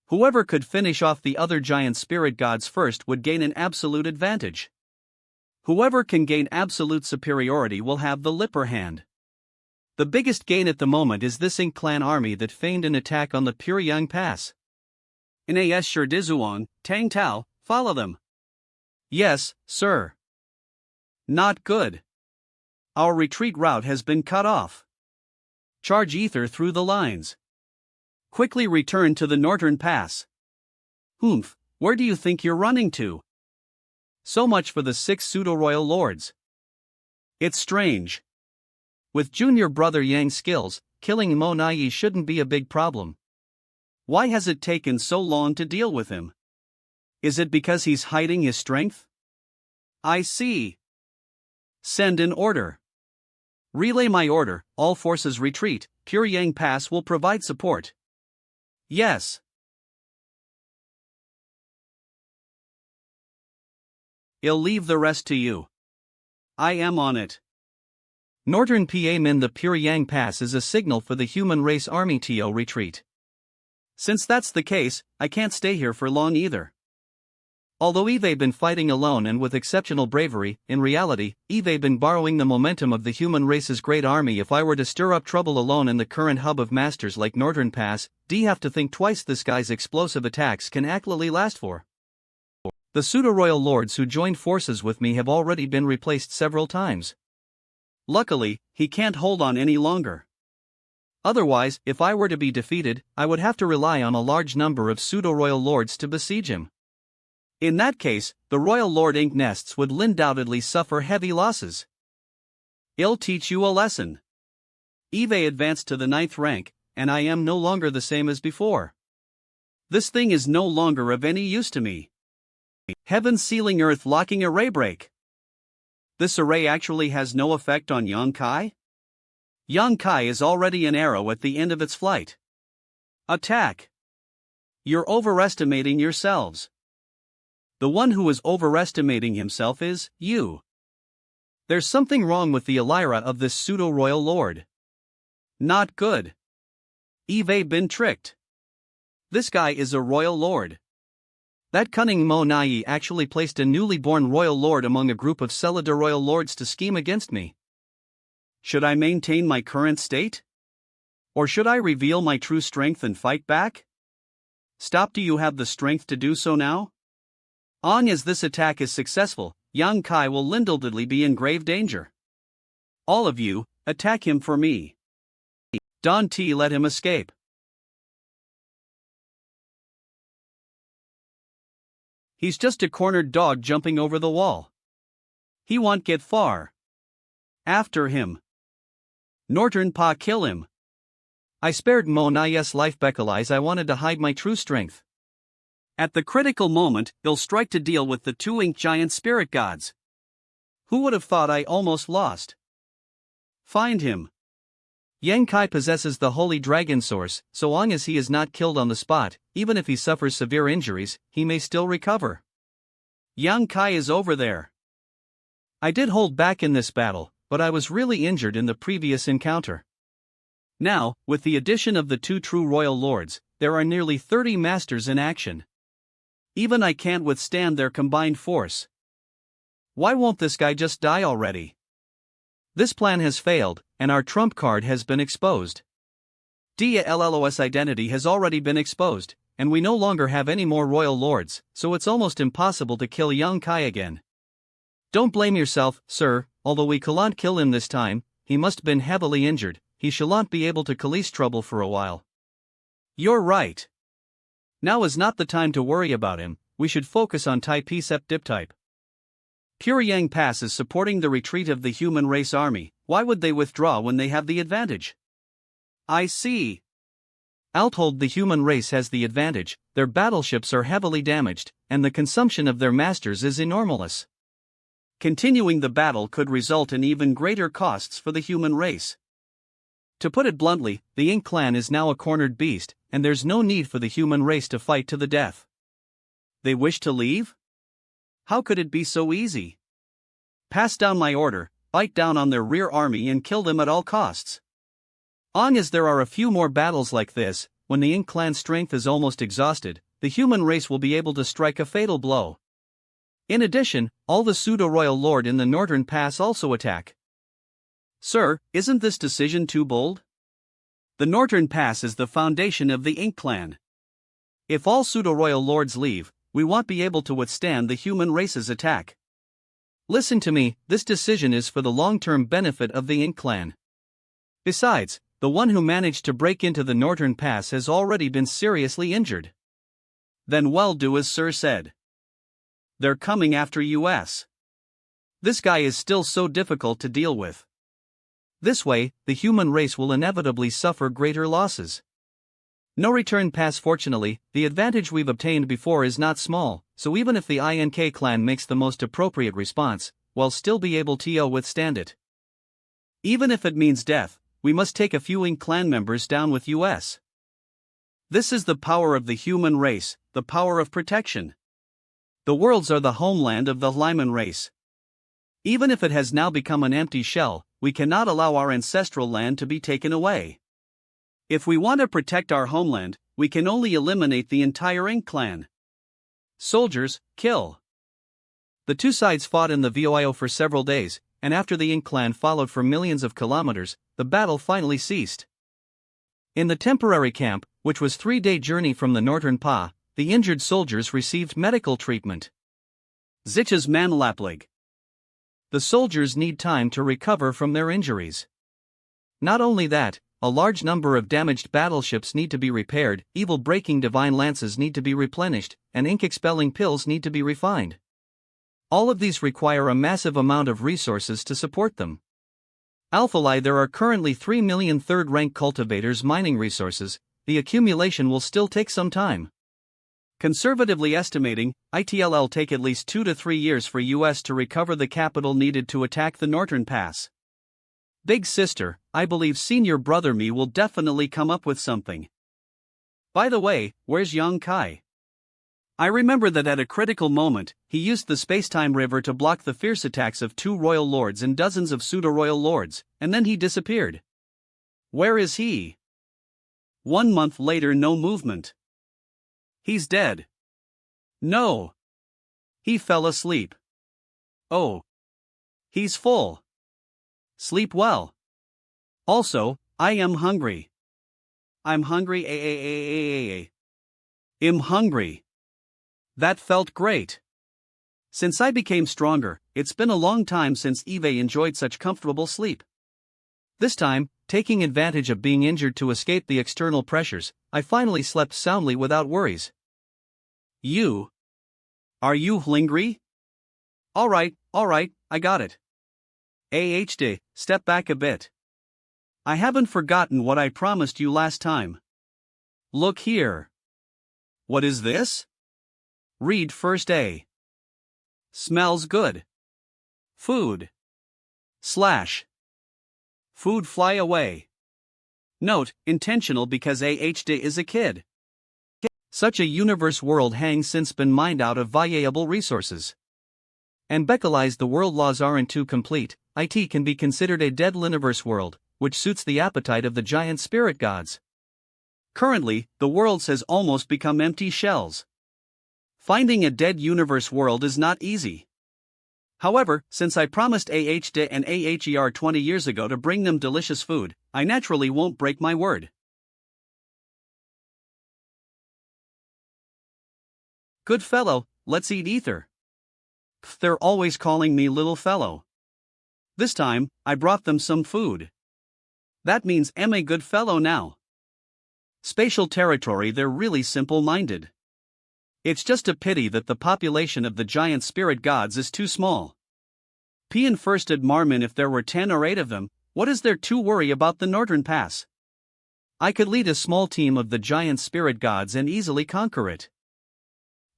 Whoever could finish off the other giant spirit gods first would gain an absolute advantage. Whoever can gain absolute superiority will have the upper hand. The biggest gain at the moment is this Ink clan army that feigned an attack on the Pyongyang Pass. Nas Shirdizuan, Tang Tao, follow them. Yes, sir. Not good. Our retreat route has been cut off. Charge ether through the lines. Quickly return to the northern pass. Humph, where do you think you're running to? So much for the 6 pseudo-royal lords. It's strange. With junior brother Yang's skills, killing Monayi shouldn't be a big problem. Why has it taken so long to deal with him? Is it because he's hiding his strength? I see. Send an order. Relay my order, all forces retreat, Pyongyang Pass will provide support. Yes. I'll leave the rest to you. I am on it. Northern PA min the Pyongyang Pass is a signal for the human race army to retreat. Since that's the case, I can't stay here for long either. Although Eve been fighting alone and with exceptional bravery, in reality, Eve been borrowing the momentum of the human race's great army. If I were to stir up trouble alone in the current hub of masters like Northern Pass, D have to think twice. This guy's explosive attacks can actually last for. The pseudo-royal lords who joined forces with me have already been replaced several times. Luckily, he can't hold on any longer. Otherwise, if I were to be defeated, I would have to rely on a large number of pseudo-royal lords to besiege him. In that case, the royal lord ink nests would undoubtedly suffer heavy losses. I'll teach you a lesson. Eve advanced to the 9th rank, and I am no longer the same as before. This thing is no longer of any use to me. Heaven sealing earth locking array break. This array actually has no effect on Yonkai? Yonkai is already an arrow at the end of its flight. Attack! You're overestimating yourselves. The one who is overestimating himself is you. There's something wrong with the Elira of this pseudo-royal lord. Not good. Eve been tricked. This guy is a royal lord. That cunning Monayi actually placed a newly born royal lord among a group of Celida royal lords to scheme against me. Should I maintain my current state? Or should I reveal my true strength and fight back? Stop. Do you have the strength to do so now? Long as this attack is successful, Yang Kai will undoubtedly be in grave danger. All of you, attack him for me. Don T let him escape. He's just a cornered dog jumping over the wall. He won't get far. After him. Northern Pa kill him. I spared Monayi's life because I wanted to hide my true strength. At the critical moment, he'll strike to deal with the 2 ink giant spirit gods. Who would have thought I almost lost? Find him. Yang Kai possesses the holy dragon source, so long as he is not killed on the spot, even if he suffers severe injuries, he may still recover. Yang Kai is over there. I did hold back in this battle, but I was really injured in the previous encounter. Now, with the addition of the 2 true royal lords, there are nearly 30 masters in action. Even I can't withstand their combined force. Why won't this guy just die already? This plan has failed, and our trump card has been exposed. DLLOS identity has already been exposed, and we no longer have any more royal lords, so it's almost impossible to kill Yang Kai again. Don't blame yourself, sir, although we can't kill him this time, he must been heavily injured, he shan't be able to cause trouble for a while. You're right. Now is not the time to worry about him, we should focus on type Sept dip type. Pure Yang Pass is supporting the retreat of the human race army, why would they withdraw when they have the advantage? I see. Outhold the human race has the advantage, their battleships are heavily damaged, and the consumption of their masters is enormous. Continuing the battle could result in even greater costs for the human race. To put it bluntly, the Ink clan is now a cornered beast, and there's no need for the human race to fight to the death. They wish to leave? How could it be so easy? Pass down my order, bite down on their rear army and kill them at all costs. Long as there are a few more battles like this, when the Ink clan's strength is almost exhausted, the human race will be able to strike a fatal blow. In addition, all the pseudo-royal lord in the northern pass also attack. Sir, isn't this decision too bold? The northern pass is the foundation of the Ink clan. If all pseudo-royal lords leave, we won't be able to withstand the human race's attack. Listen to me, this decision is for the long-term benefit of the Ink clan. Besides, the one who managed to break into the northern pass has already been seriously injured. Then well do as Sir said. They're coming after us. This guy is still so difficult to deal with. This way, the human race will inevitably suffer greater losses. No return pass. Fortunately, the advantage we've obtained before is not small, so even if the INK clan makes the most appropriate response, we'll still be able to withstand it. Even if it means death, we must take a few Ink clan members down with us. This is the power of the human race, the power of protection. The worlds are the homeland of the Lyman race. Even if it has now become an empty shell, we cannot allow our ancestral land to be taken away. If we want to protect our homeland, we can only eliminate the entire Ink clan. Soldiers, kill. The two sides fought in the VOIO for several days, and after the Ink clan followed for millions of kilometers, the battle finally ceased. In the temporary camp, which was 3-day journey from the northern Pa, the injured soldiers received medical treatment. Zich's manlaplig. The soldiers need time to recover from their injuries. Not only that, a large number of damaged battleships need to be repaired, evil-breaking divine lances need to be replenished, and ink-expelling pills need to be refined. All of these require a massive amount of resources to support them. Alphalai, there are currently 3 million third-rank cultivators mining resources. The accumulation will still take some time. Conservatively estimating, it'll take at least 2 to 3 years for US to recover the capital needed to attack the northern pass. Big sister, I believe senior brother me will definitely come up with something. By the way, where's Yang Kai? I remember that at a critical moment, he used the space-time river to block the fierce attacks of 2 royal lords and dozens of pseudo-royal lords, and then he disappeared. Where is he? 1 month later, no movement. He's dead. No. He fell asleep. Oh. He's full. Sleep well. Also, I am hungry. I'm hungry. I'm hungry. That felt great. Since I became stronger, it's been a long time since Eve enjoyed such comfortable sleep. This time, taking advantage of being injured to escape the external pressures, I finally slept soundly without worries. You? Are you hungry? Alright, I got it. AHD, step back a bit. I haven't forgotten what I promised you last time. Look here. What is this? Read first A. Smells good. Food. / Food fly away. Note, intentional because AHD is a kid. Such a universe world hangs since been mined out of viable resources. And Beckalize the world laws aren't too complete, it can be considered a dead universe world, which suits the appetite of the giant spirit gods. Currently, the worlds has almost become empty shells. Finding a dead universe world is not easy. However, since I promised AHD and AHER 20 years ago to bring them delicious food, I naturally won't break my word. Good fellow, let's eat ether. They're always calling me little fellow. This time, I brought them some food. That means I'm a good fellow now. Spatial territory, they're really simple-minded. It's just a pity that the population of the giant spirit gods is too small. Pian first admarmin if there were 10 or 8 of them, what is there to worry about the northern pass? I could lead a small team of the giant spirit gods and easily conquer it.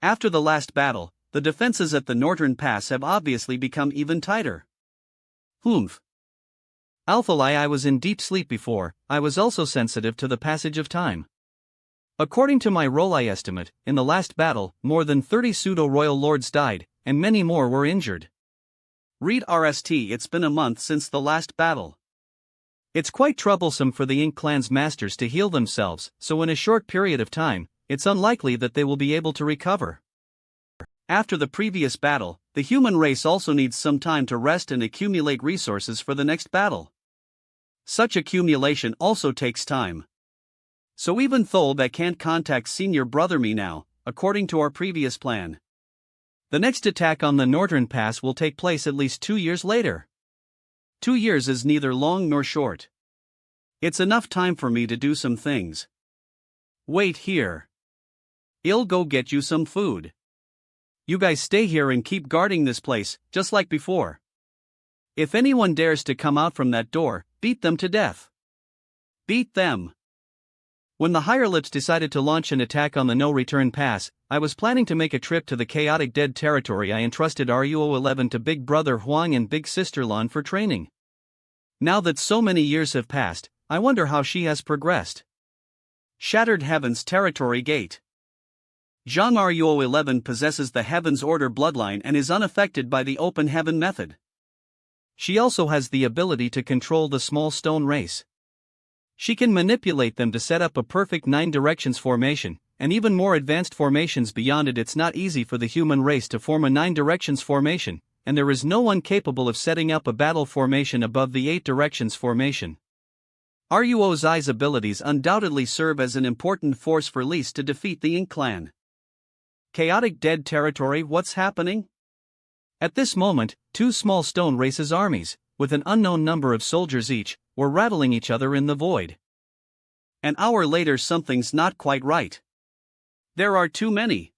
After the last battle, the defenses at the northern pass have obviously become even tighter. Humph. Alphalai, I was in deep sleep before. I was also sensitive to the passage of time. According to my Rolai estimate, in the last battle, more than 30 pseudo-royal lords died, and many more were injured. Read RST, it's been a month since the last battle. It's quite troublesome for the Ink Clan's masters to heal themselves, so in a short period of time, it's unlikely that they will be able to recover. After the previous battle, the human race also needs some time to rest and accumulate resources for the next battle. Such accumulation also takes time. So even though I can't contact senior brother me now, according to our previous plan, the next attack on the northern pass will take place at least 2 years later. 2 years is neither long nor short. It's enough time for me to do some things. Wait here. I'll go get you some food. You guys stay here and keep guarding this place, just like before. If anyone dares to come out from that door, beat them to death. Beat them. When the Hirelips decided to launch an attack on the no-return pass, I was planning to make a trip to the chaotic dead territory. I entrusted RUO-11 to Big Brother Huang and Big Sister Lan for training. Now that so many years have passed, I wonder how she has progressed. Shattered Heavens Territory Gate. Zhang RUO-11 possesses the Heavens Order bloodline and is unaffected by the Open Heaven method. She also has the ability to control the small stone race. She can manipulate them to set up a perfect 9 directions formation, and even more advanced formations beyond it. It's not easy for the human race to form a 9 directions formation, and there is no one capable of setting up a battle formation above the 8 directions formation. RUO Zai's abilities undoubtedly serve as an important force for Lise to defeat the Ink Clan. Chaotic Dead Territory, what's happening? At this moment, 2 small stone races armies, with an unknown number of soldiers each, were rattling each other in the void. An hour later, something's not quite right. There are too many.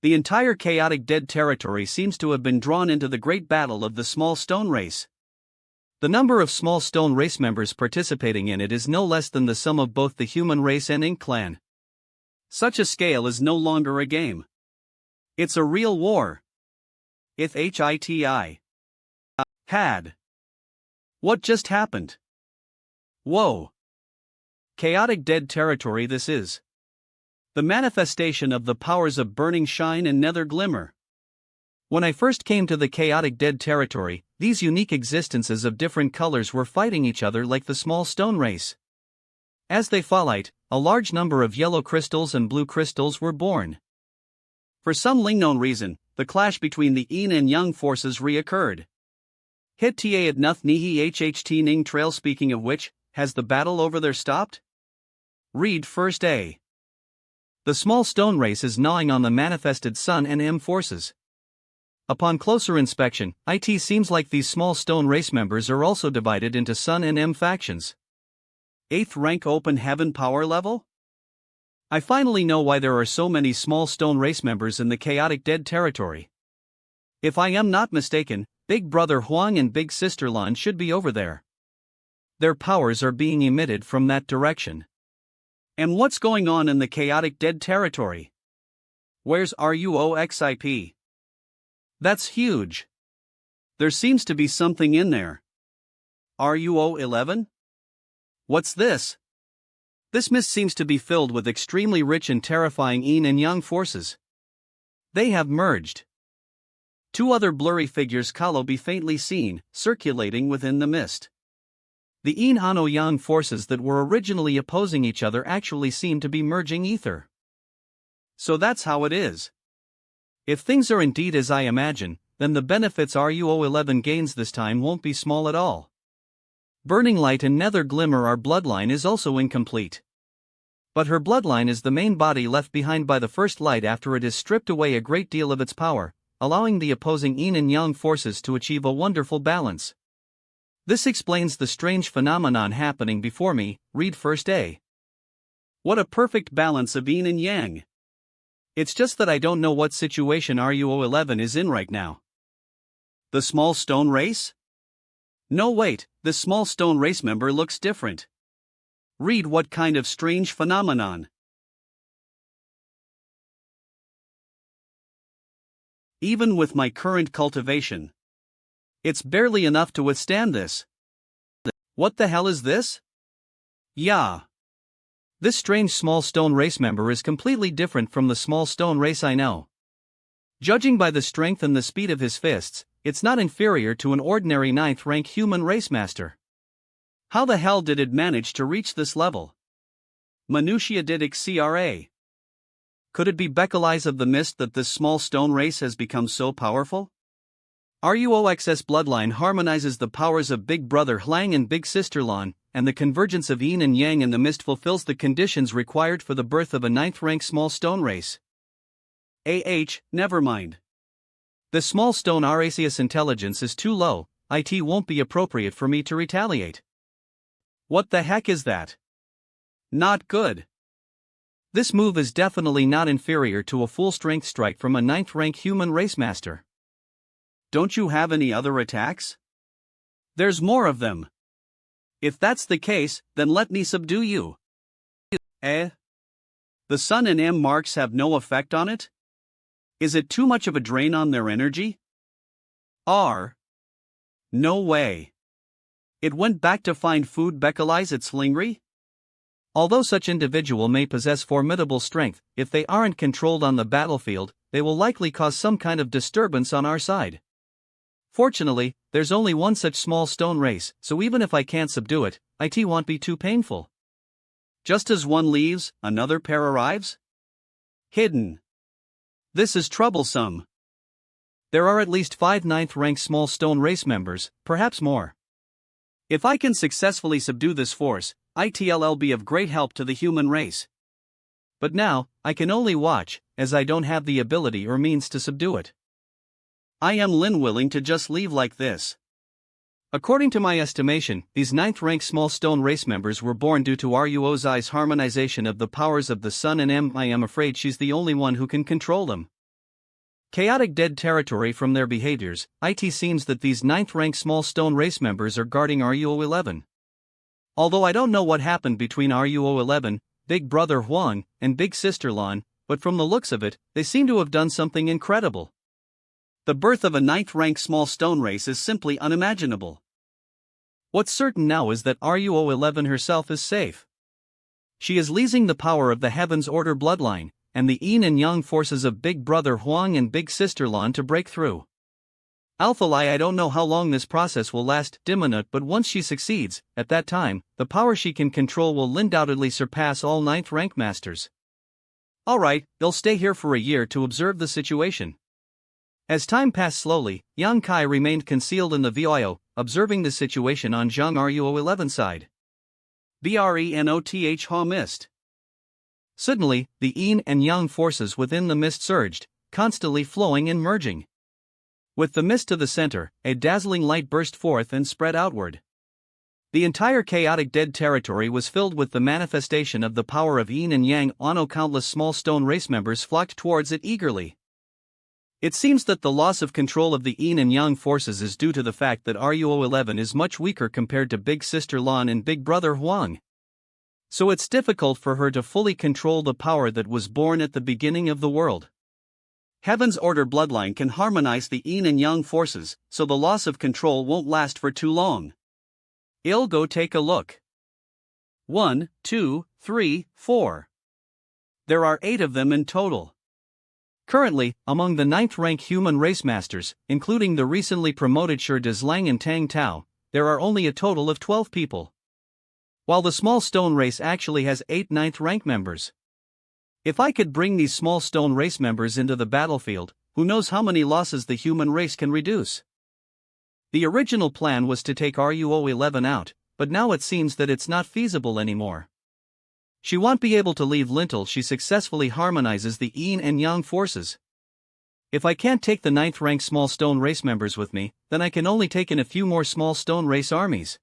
The entire chaotic dead territory seems to have been drawn into the great battle of the small stone race. The number of small stone race members participating in it is no less than the sum of both the human race and Ink clan. Such a scale is no longer a game. It's a real war. If HITI had. What just happened? Whoa. Chaotic dead territory this is. The manifestation of the powers of burning shine and nether glimmer. When I first came to the chaotic dead territory, these unique existences of different colors were fighting each other like the small stone race. As they fought, a large number of yellow crystals and blue crystals were born. For some unknown reason, the clash between the yin and yang forces reoccurred. Hit ta at nuth nihi hht ning trail. Speaking of which, has the battle over there stopped? Read first A. The small stone race is gnawing on the manifested Sun and M forces. Upon closer inspection, it seems like these small stone race members are also divided into Sun and M factions. 8th rank open heaven power level? I finally know why there are so many small stone race members in the chaotic dead territory. If I am not mistaken, Big Brother Huang and Big Sister Lan should be over there. Their powers are being emitted from that direction. And what's going on in the chaotic dead territory? Where's RUOXIP? That's huge. There seems to be something in there. RUO11? What's this? This mist seems to be filled with extremely rich and terrifying yin and yang forces. They have merged. Two other blurry figures can be faintly seen, circulating within the mist. The yin ano yang forces that were originally opposing each other actually seem to be merging ether. So that's how it is. If things are indeed as I imagine, then the benefits RUO11 gains this time won't be small at all. Burning light and nether glimmer, our bloodline is also incomplete. But her bloodline is the main body left behind by the first light after it has stripped away a great deal of its power, allowing the opposing yin and yang forces to achieve a wonderful balance. This explains the strange phenomenon happening before me. Read first A. What a perfect balance of yin and yang. It's just that I don't know what situation RUO11 is in right now. The small stone race? No, wait, this small stone race member looks different. Read what kind of strange phenomenon. Even with my current cultivation, it's barely enough to withstand this. What the hell is this? Yeah. This strange small stone race member is completely different from the small stone race I know. Judging by the strength and the speed of his fists, it's not inferior to an ordinary 9th rank human race master. How the hell did it manage to reach this level? Minutia didic CRA. Could it be beckons of the mist that this small stone race has become so powerful? RUOXS bloodline harmonizes the powers of Big Brother Hlang and Big Sister Lan, and the convergence of yin and yang in the mist fulfills the conditions required for the birth of a 9th rank small stone race. Never mind. The small stone race's intelligence is too low, it won't be appropriate for me to retaliate. What the heck is that? Not good. This move is definitely not inferior to a full strength strike from a 9th rank human race master. Don't you have any other attacks? There's more of them. If that's the case, then let me subdue you. The Sun and M marks have no effect on it? Is it too much of a drain on their energy? No way. It went back to find food beckons its slingry? Although such individual may possess formidable strength, if they aren't controlled on the battlefield, they will likely cause some kind of disturbance on our side. Fortunately, there's only one such small stone race, so even if I can't subdue it, it won't be too painful. Just as one leaves, another pair arrives? Hidden. This is troublesome. There are at least 5 9th rank small stone race members, perhaps more. If I can successfully subdue this force, it'll be of great help to the human race. But now, I can only watch, as I don't have the ability or means to subdue it. I am willing to just leave like this. According to my estimation, these 9th-rank small stone race members were born due to Ruozi's harmonization of the powers of the sun and I am afraid she's the only one who can control them. Chaotic dead territory from their behaviors, it seems that these 9th-rank small stone race members are guarding RUO11. Although I don't know what happened between RUO11, Big Brother Huang, and Big Sister Lan, but from the looks of it, they seem to have done something incredible. The birth of a 9th-rank small stone race is simply unimaginable. What's certain now is that RUO11 herself is safe. She is leasing the power of the Heaven's Order bloodline, and the yin and yang forces of Big Brother Huang and Big Sister Lan to break through. Alpha Lai, I don't know how long this process will last, Diminut, but once she succeeds, at that time, the power she can control will undoubtedly surpass all 9th-rank masters. Alright, they'll stay here for a year to observe the situation. As time passed slowly, Yang Kai remained concealed in the VIO, observing the situation on Zhang RUO11 side. BRENOTH Ha mist. Suddenly, the yin and yang forces within the mist surged, constantly flowing and merging. With the mist to the center, a dazzling light burst forth and spread outward. The entire chaotic dead territory was filled with the manifestation of the power of yin and yang. Countless small stone race members flocked towards it eagerly. It seems that the loss of control of the yin and yang forces is due to the fact that RUO11 is much weaker compared to Big Sister Lan and Big Brother Huang. So it's difficult for her to fully control the power that was born at the beginning of the world. Heaven's Order bloodline can harmonize the yin and yang forces, so the loss of control won't last for too long. I'll go take a look. 1, 2, 3, 4. There are 8 of them in total. Currently, among the 9th-rank human race masters, including the recently promoted Shi Dezlang and Tang Tao, there are only a total of 12 people. While the small stone race actually has 8 9th-rank members. If I could bring these small stone race members into the battlefield, who knows how many losses the human race can reduce. The original plan was to take RUO11 out, but now it seems that it's not feasible anymore. She won't be able to leave until she successfully harmonizes the yin and yang forces. If I can't take the 9th-rank small stone race members with me, then I can only take in a few more small stone race armies.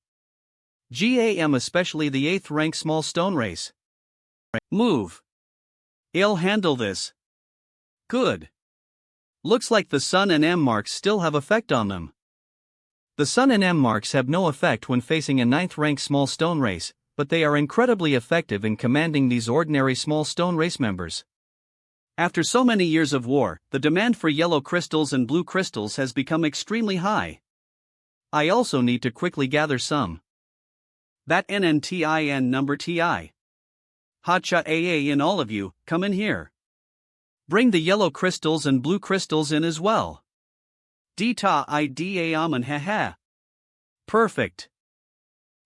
GAM, especially the 8th-rank small stone race. Move. I'll handle this. Good. Looks like the Sun and M marks still have effect on them. The Sun and M marks have no effect when facing a 9th-rank small stone race, but they are incredibly effective in commanding these ordinary small stone race members. After so many years of war, the demand for yellow crystals and blue crystals has become extremely high. I also need to quickly gather some. That NNTIN number TI. Hotshot AA in all of you, come in here. Bring the yellow crystals and blue crystals in as well. Dita IDA Aman haha. Perfect.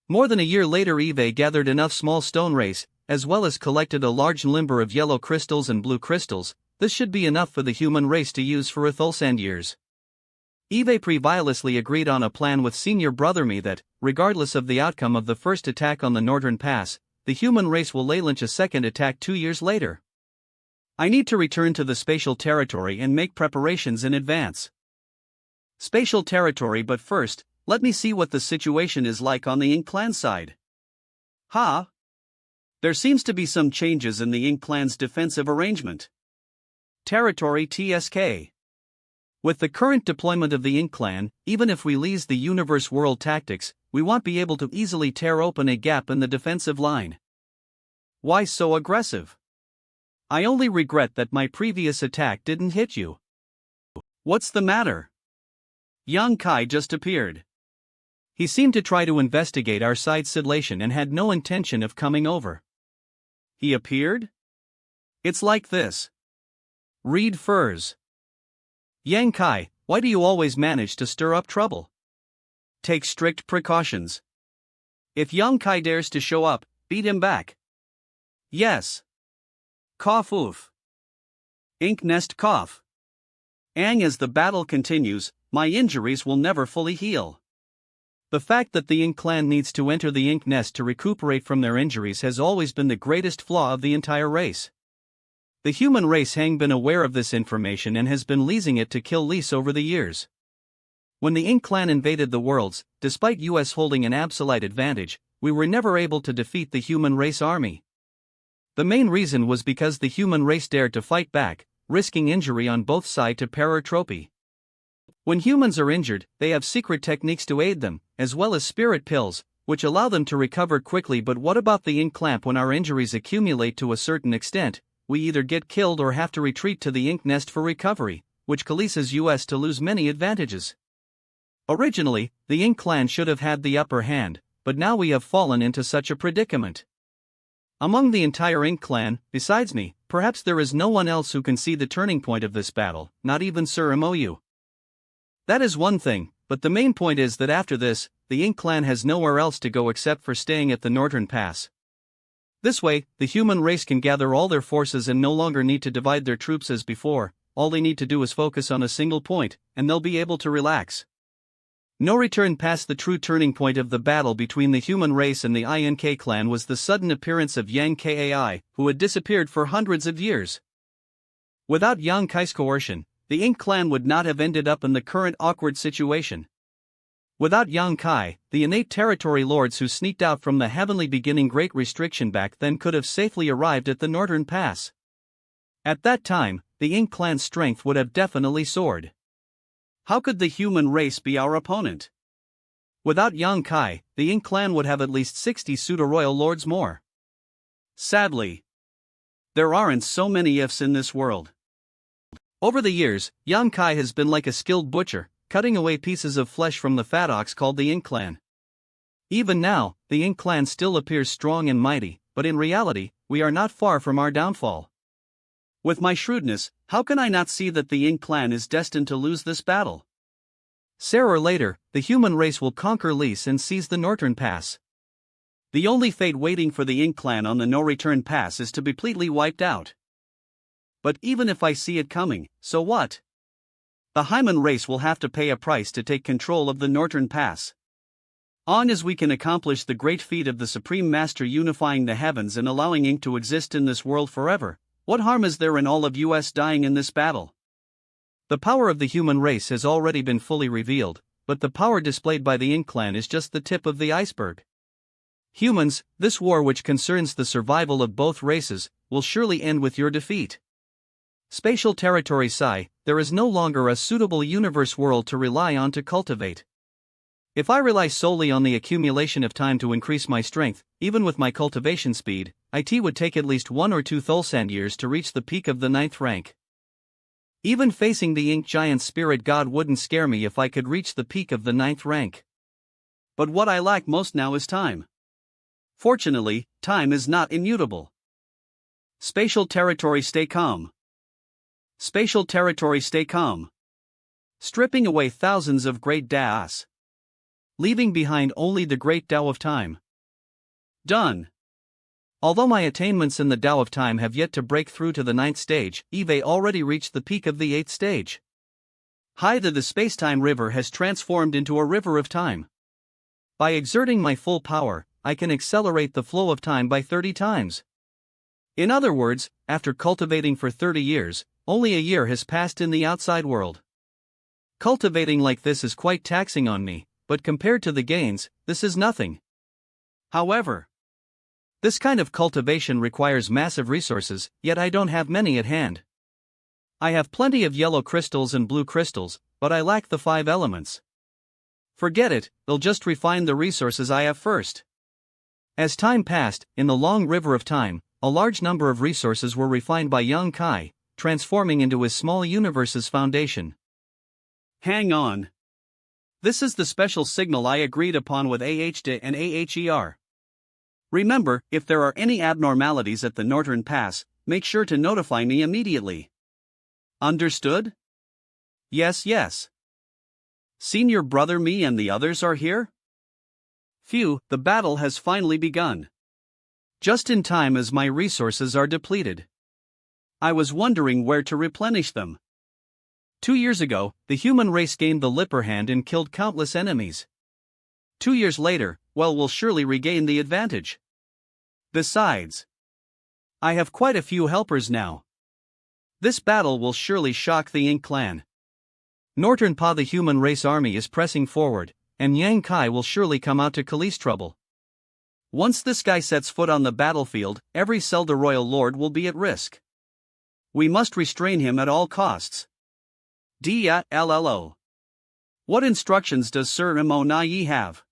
More than a year later, Eve gathered enough small stone race, as well as collected a large number of yellow crystals and blue crystals. This should be enough for the human race to use for a Thulsand years. Eve previously agreed on a plan with Senior Brother Me that, regardless of the outcome of the first attack on the Northern Pass, the human race will launch a second attack 2 years later. I need to return to the spatial territory and make preparations in advance. Spatial territory, but first, let me see what the situation is like on the Ink clan side. There seems to be some changes in the Ink clan's defensive arrangement. Territory TSK. With the current deployment of the Ink clan, even if we lease the Universe World Tactics, we won't be able to easily tear open a gap in the defensive line. Why so aggressive? I only regret that my previous attack didn't hit you. What's the matter? Yang Kai just appeared. He seemed to try to investigate our side Escalation and had no intention of coming over. He appeared? It's like this. Read furs. Yang Kai, why do you always manage to stir up trouble? Take strict precautions. If Yang Kai dares to show up, beat him back. Yes. Cough oof. Ink nest cough. Ang, as the battle continues, my injuries will never fully heal. The fact that the Ink clan needs to enter the Ink nest to recuperate from their injuries has always been the greatest flaw of the entire race. The human race has been aware of this information and has been leasing it to kill Lise over the years. When the Ink clan invaded the worlds, despite US holding an absolute advantage, we were never able to defeat the human race army. The main reason was because the human race dared to fight back, risking injury on both sides to paratropy. When humans are injured, they have secret techniques to aid them, as well as spirit pills, which allow them to recover quickly. But what about the Ink clan? When our injuries accumulate to a certain extent, we either get killed or have to retreat to the Ink nest for recovery, which causes us to lose many advantages. Originally, the Ink clan should have had the upper hand, but now we have fallen into such a predicament. Among the entire Ink clan, besides me, perhaps there is no one else who can see the turning point of this battle, not even Sir Mou. That is one thing, but the main point is that after this, the Ink clan has nowhere else to go except for staying at the northern pass. This way, the human race can gather all their forces and no longer need to divide their troops as before. All they need to do is focus on a single point, and they'll be able to relax. No return past. The true turning point of the battle between the human race and the Ink clan was the sudden appearance of Yang Kai, who had disappeared for hundreds of years. Without Yang Kai's coercion, the Ink clan would not have ended up in the current awkward situation. Without Yang Kai, the innate territory lords who sneaked out from the heavenly beginning Great Restriction back then could have safely arrived at the northern pass. At that time, the Ink clan's strength would have definitely soared. How could the human race be our opponent? Without Yang Kai, the Ink clan would have at least 60 pseudo-royal lords more. Sadly, there aren't so many ifs in this world. Over the years, Yang Kai has been like a skilled butcher, cutting away pieces of flesh from the fat ox called the Ink clan. Even now, the Ink clan still appears strong and mighty, but in reality, we are not far from our downfall. With my shrewdness, how can I not see that the Ink clan is destined to lose this battle? Sooner or later, the human race will conquer Lys and seize the northern pass. The only fate waiting for the Ink clan on the no-return pass is to be completely wiped out. But even if I see it coming, so what? The Hyman race will have to pay a price to take control of the northern pass. On as we can accomplish the great feat of the Supreme Master unifying the heavens and allowing Ink to exist in this world forever, what harm is there in all of us dying in this battle? The power of the human race has already been fully revealed, but the power displayed by the Ink clan is just the tip of the iceberg. Humans, this war which concerns the survival of both races, will surely end with your defeat. Spatial territory Psi, there is no longer a suitable universe world to rely on to cultivate. If I rely solely on the accumulation of time to increase my strength, even with my cultivation speed, it would take at least 1 or 2 Thulsand years to reach the peak of the 9th rank. Even facing the Ink giant spirit god wouldn't scare me if I could reach the peak of the 9th rank. But what I lack most now is time. Fortunately, time is not immutable. Spatial territory stay calm. Spatial territory stay calm. Stripping away thousands of great Daos. Leaving behind only the great Tao of time. Done. Although my attainments in the Tao of time have yet to break through to the 9th stage, Eve already reached the peak of the 8th stage. The space-time river has transformed into a river of time. By exerting my full power, I can accelerate the flow of time by 30 times. In other words, after cultivating for 30 years, only a year has passed in the outside world. Cultivating like this is quite taxing on me, but compared to the gains, this is nothing. However, this kind of cultivation requires massive resources, yet I don't have many at hand. I have plenty of yellow crystals and blue crystals, but I lack the 5 elements. Forget it, they'll just refine the resources I have first. As time passed, in the long river of time, a large number of resources were refined by Yang Kai, transforming into his small universe's foundation. Hang on. This is the special signal I agreed upon with AHD and AHER. Remember, if there are any abnormalities at the northern pass, make sure to notify me immediately. Understood? Yes. Senior brother me and the others are here? Phew, the battle has finally begun. Just in time as my resources are depleted. I was wondering where to replenish them. 2 years ago, the human race gained the upper hand and killed countless enemies. 2 years later, we'll surely regain the advantage. Besides, I have quite a few helpers now. This battle will surely shock the Ink clan. Northern Pa, the human race army is pressing forward, and Yang Kai will surely come out to Khalees trouble. Once this guy sets foot on the battlefield, every Selda royal lord will be at risk. We must restrain him at all costs. Dia LLO. What instructions does Sir Monayi have?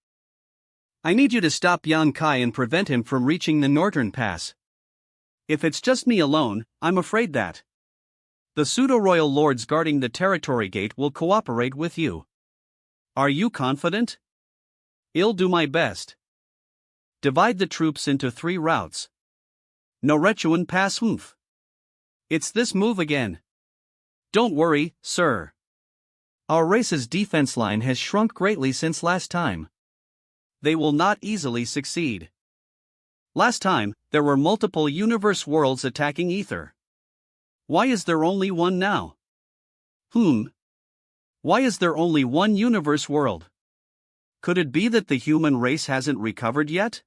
I need you to stop Yang Kai and prevent him from reaching the northern pass. If it's just me alone, I'm afraid that the pseudo-royal lords guarding the territory gate will cooperate with you. Are you confident? I'll do my best. Divide the troops into 3 routes. Norechuan Pass Humph. It's this move again. Don't worry, sir. Our race's defense line has shrunk greatly since last time. They will not easily succeed. Last time, there were multiple universe worlds attacking Ether. Why is there only one now? Why is there only one universe world? Could it be that the human race hasn't recovered yet?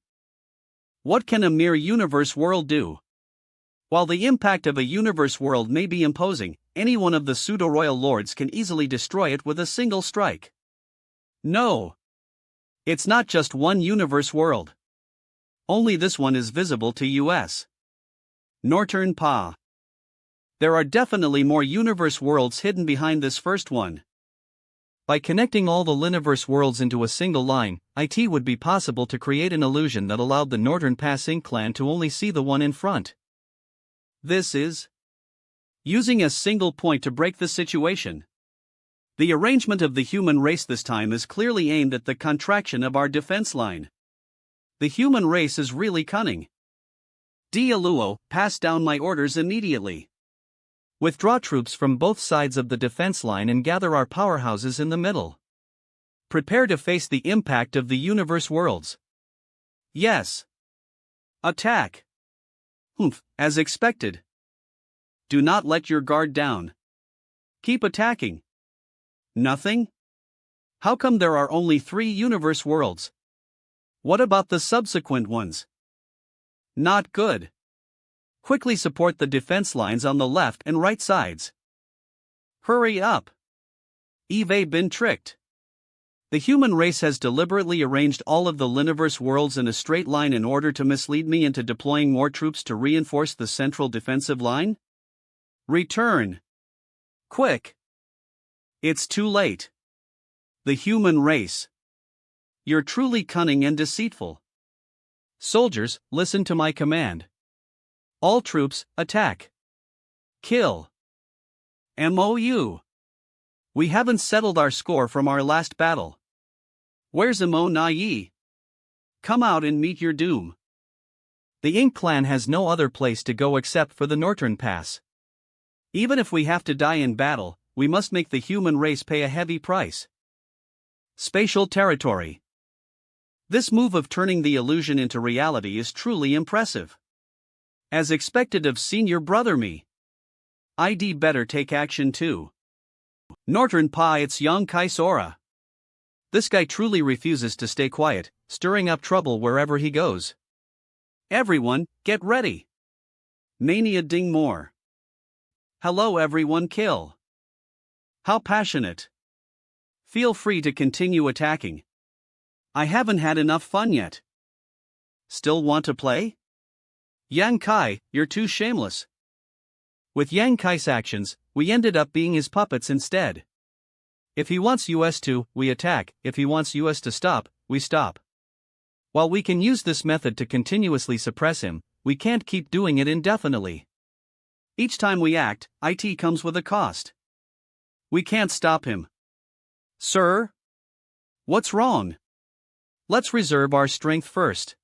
What can a mere universe world do? While the impact of a universe world may be imposing, any one of the pseudo-royal lords can easily destroy it with a single strike. No. It's not just one universe world. Only this one is visible to us. Northern Pa. There are definitely more universe worlds hidden behind this first one. By connecting all the Liniverse worlds into a single line, it would be possible to create an illusion that allowed the Northern Passing clan to only see the one in front. This is using a single point to break the situation. The arrangement of the human race this time is clearly aimed at the contraction of our defense line. The human race is really cunning. Dialuo, pass down my orders immediately. Withdraw troops from both sides of the defense line and gather our powerhouses in the middle. Prepare to face the impact of the universe worlds. Yes. Attack. As expected. Do not let your guard down. Keep attacking. Nothing? How come there are only 3 universe worlds? What about the subsequent ones? Not good. Quickly support the defense lines on the left and right sides. Hurry up. Eve been tricked. The human race has deliberately arranged all of the Liniverse worlds in a straight line in order to mislead me into deploying more troops to reinforce the central defensive line? Return. Quick. It's too late. The human race. You're truly cunning and deceitful. Soldiers, listen to my command. All troops, attack. Kill. MOU. We haven't settled our score from our last battle. Where's Monayi? Come out and meet your doom. The Ink clan has no other place to go except for the Northern Pass. Even if we have to die in battle, we must make the human race pay a heavy price. Spatial territory. This move of turning the illusion into reality is truly impressive. As expected of senior brother me. I'd better take action too. Northern Pa, it's young Kai Sora. This guy truly refuses to stay quiet, stirring up trouble wherever he goes. Everyone, get ready. Mania ding more. Hello everyone, kill. How passionate. Feel free to continue attacking. I haven't had enough fun yet. Still want to play? Yang Kai, you're too shameless. With Yang Kai's actions, we ended up being his puppets instead. If he wants us to, we attack. If he wants us to stop, we stop. While we can use this method to continuously suppress him, we can't keep doing it indefinitely. Each time we act, it comes with a cost. We can't stop him. Sir? What's wrong? Let's reserve our strength first.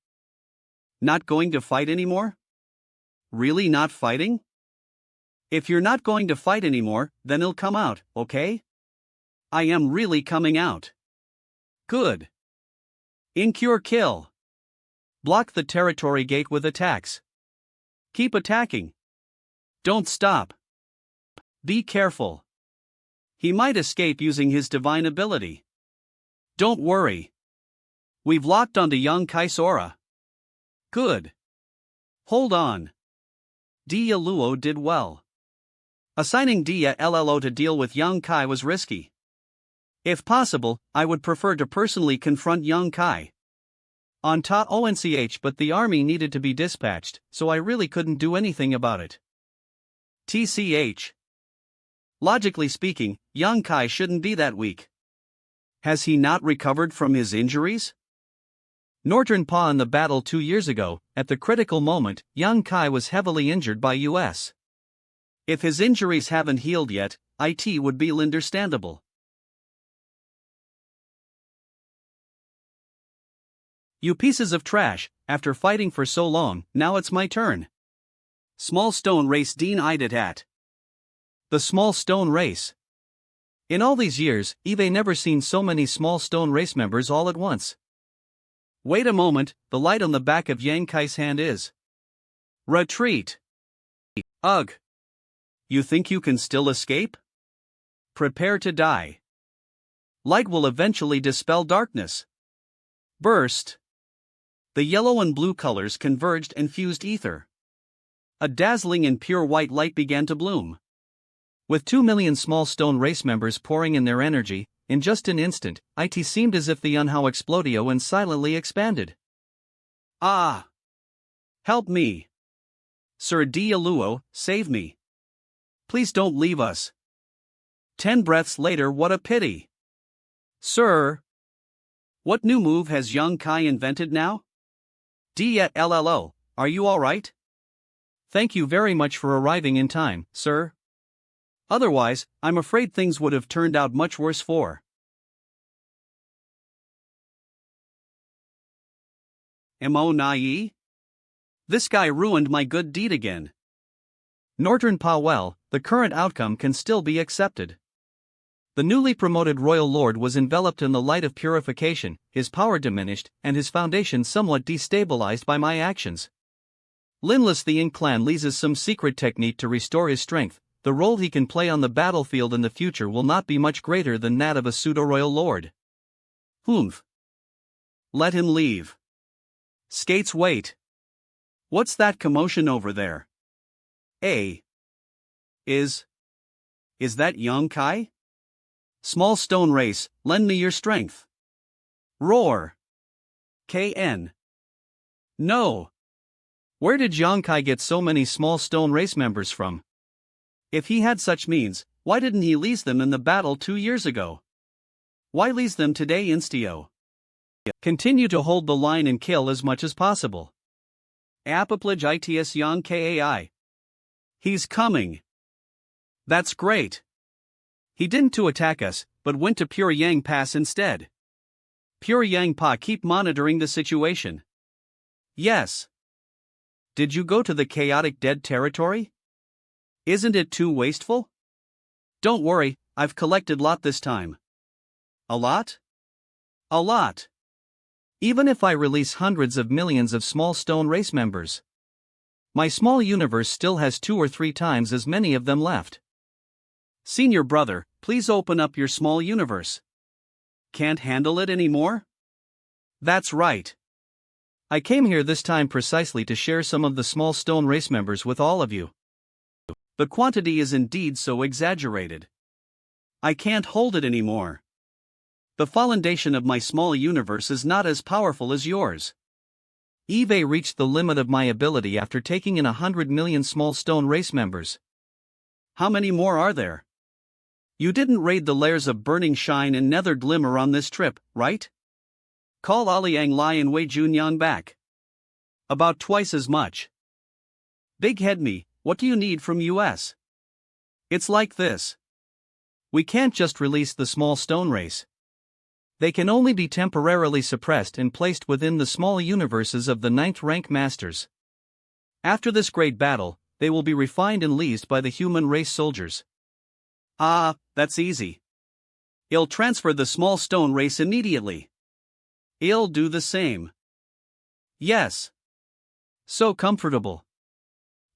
Not going to fight anymore? Really not fighting? If you're not going to fight anymore, then it'll come out, okay? I am really coming out. Good. Incure kill. Block the territory gate with attacks. Keep attacking. Don't stop. Be careful. He might escape using his divine ability. Don't worry. We've locked onto young Kaisora. Good. Hold on. Dia Luo did well. Assigning Dia Llo to deal with young Kai was risky. If possible, I would prefer to personally confront young Kai. On ta onch, but the army needed to be dispatched, so I really couldn't do anything about it. TCH. Logically speaking, young Kai shouldn't be that weak. Has he not recovered from his injuries? Northern Pa in the battle 2 years ago, at the critical moment, young Kai was heavily injured by US. If his injuries haven't healed yet, it would be understandable. You pieces of trash, after fighting for so long, now it's my turn. Small stone race Dean eyed it at. The small stone race. In all these years, Eve never seen so many small stone race members all at once. Wait a moment, the light on the back of Yang Kai's hand is. Retreat. Ugh. You think you can still escape? Prepare to die. Light will eventually dispel darkness. Burst. The yellow and blue colors converged and fused ether. A dazzling and pure white light began to bloom. With 2 million small stone race members pouring in their energy, in just an instant, it seemed as if the Unhao explodio and silently expanded. Ah! Help me! Sir Dialuo, save me! Please don't leave us. 10 breaths later, what a pity! Sir! What new move has young Kai invented now? DLLO, are you alright? Thank you very much for arriving in time, sir. Otherwise, I'm afraid things would have turned out much worse for. Monayi? This guy ruined my good deed again. Northern Pa, well, the current outcome can still be accepted. The newly promoted royal lord was enveloped in the light of purification, his power diminished, and his foundation somewhat destabilized by my actions. Linless the Ink clan leases some secret technique to restore his strength. The role he can play on the battlefield in the future will not be much greater than that of a pseudo-royal lord. Humph. Let him leave. Skates, wait. What's that commotion over there? Is that young Kai? Small stone race, lend me your strength. Roar. KN. No. Where did young Kai get so many small stone race members from? If he had such means, why didn't he lease them in the battle 2 years ago? Why lease them today instio? Continue to hold the line and kill as much as possible. Apoplige its young Kai. He's coming. That's great. He didn't to attack us, but went to Pure Yang Pass instead. Pure Yang Pa keep monitoring the situation. Yes. Did you go to the chaotic dead territory? Isn't it too wasteful? Don't worry, I've collected lot this time. A lot? A lot. Even if I release hundreds of millions of small stone race members, my small universe still has 2 or 3 times as many of them left. Senior brother, please open up your small universe. Can't handle it anymore? That's right. I came here this time precisely to share some of the small stone race members with all of you. The quantity is indeed so exaggerated. I can't hold it anymore. The foundation of my small universe is not as powerful as yours. Eve reached the limit of my ability after taking in 100 million small stone race members. How many more are there? You didn't raid the lairs of Burning Shine and Nether Glimmer on this trip, right? Call Aliang Lai and Wei Junyang back. About twice as much. Big head me, what do you need from US? It's like this. We can't just release the small stone race. They can only be temporarily suppressed and placed within the small universes of the 9th rank masters. After this great battle, they will be refined and leased by the human race soldiers. Ah, that's easy. I'll transfer the small stone race immediately. I'll do the same. Yes. So comfortable.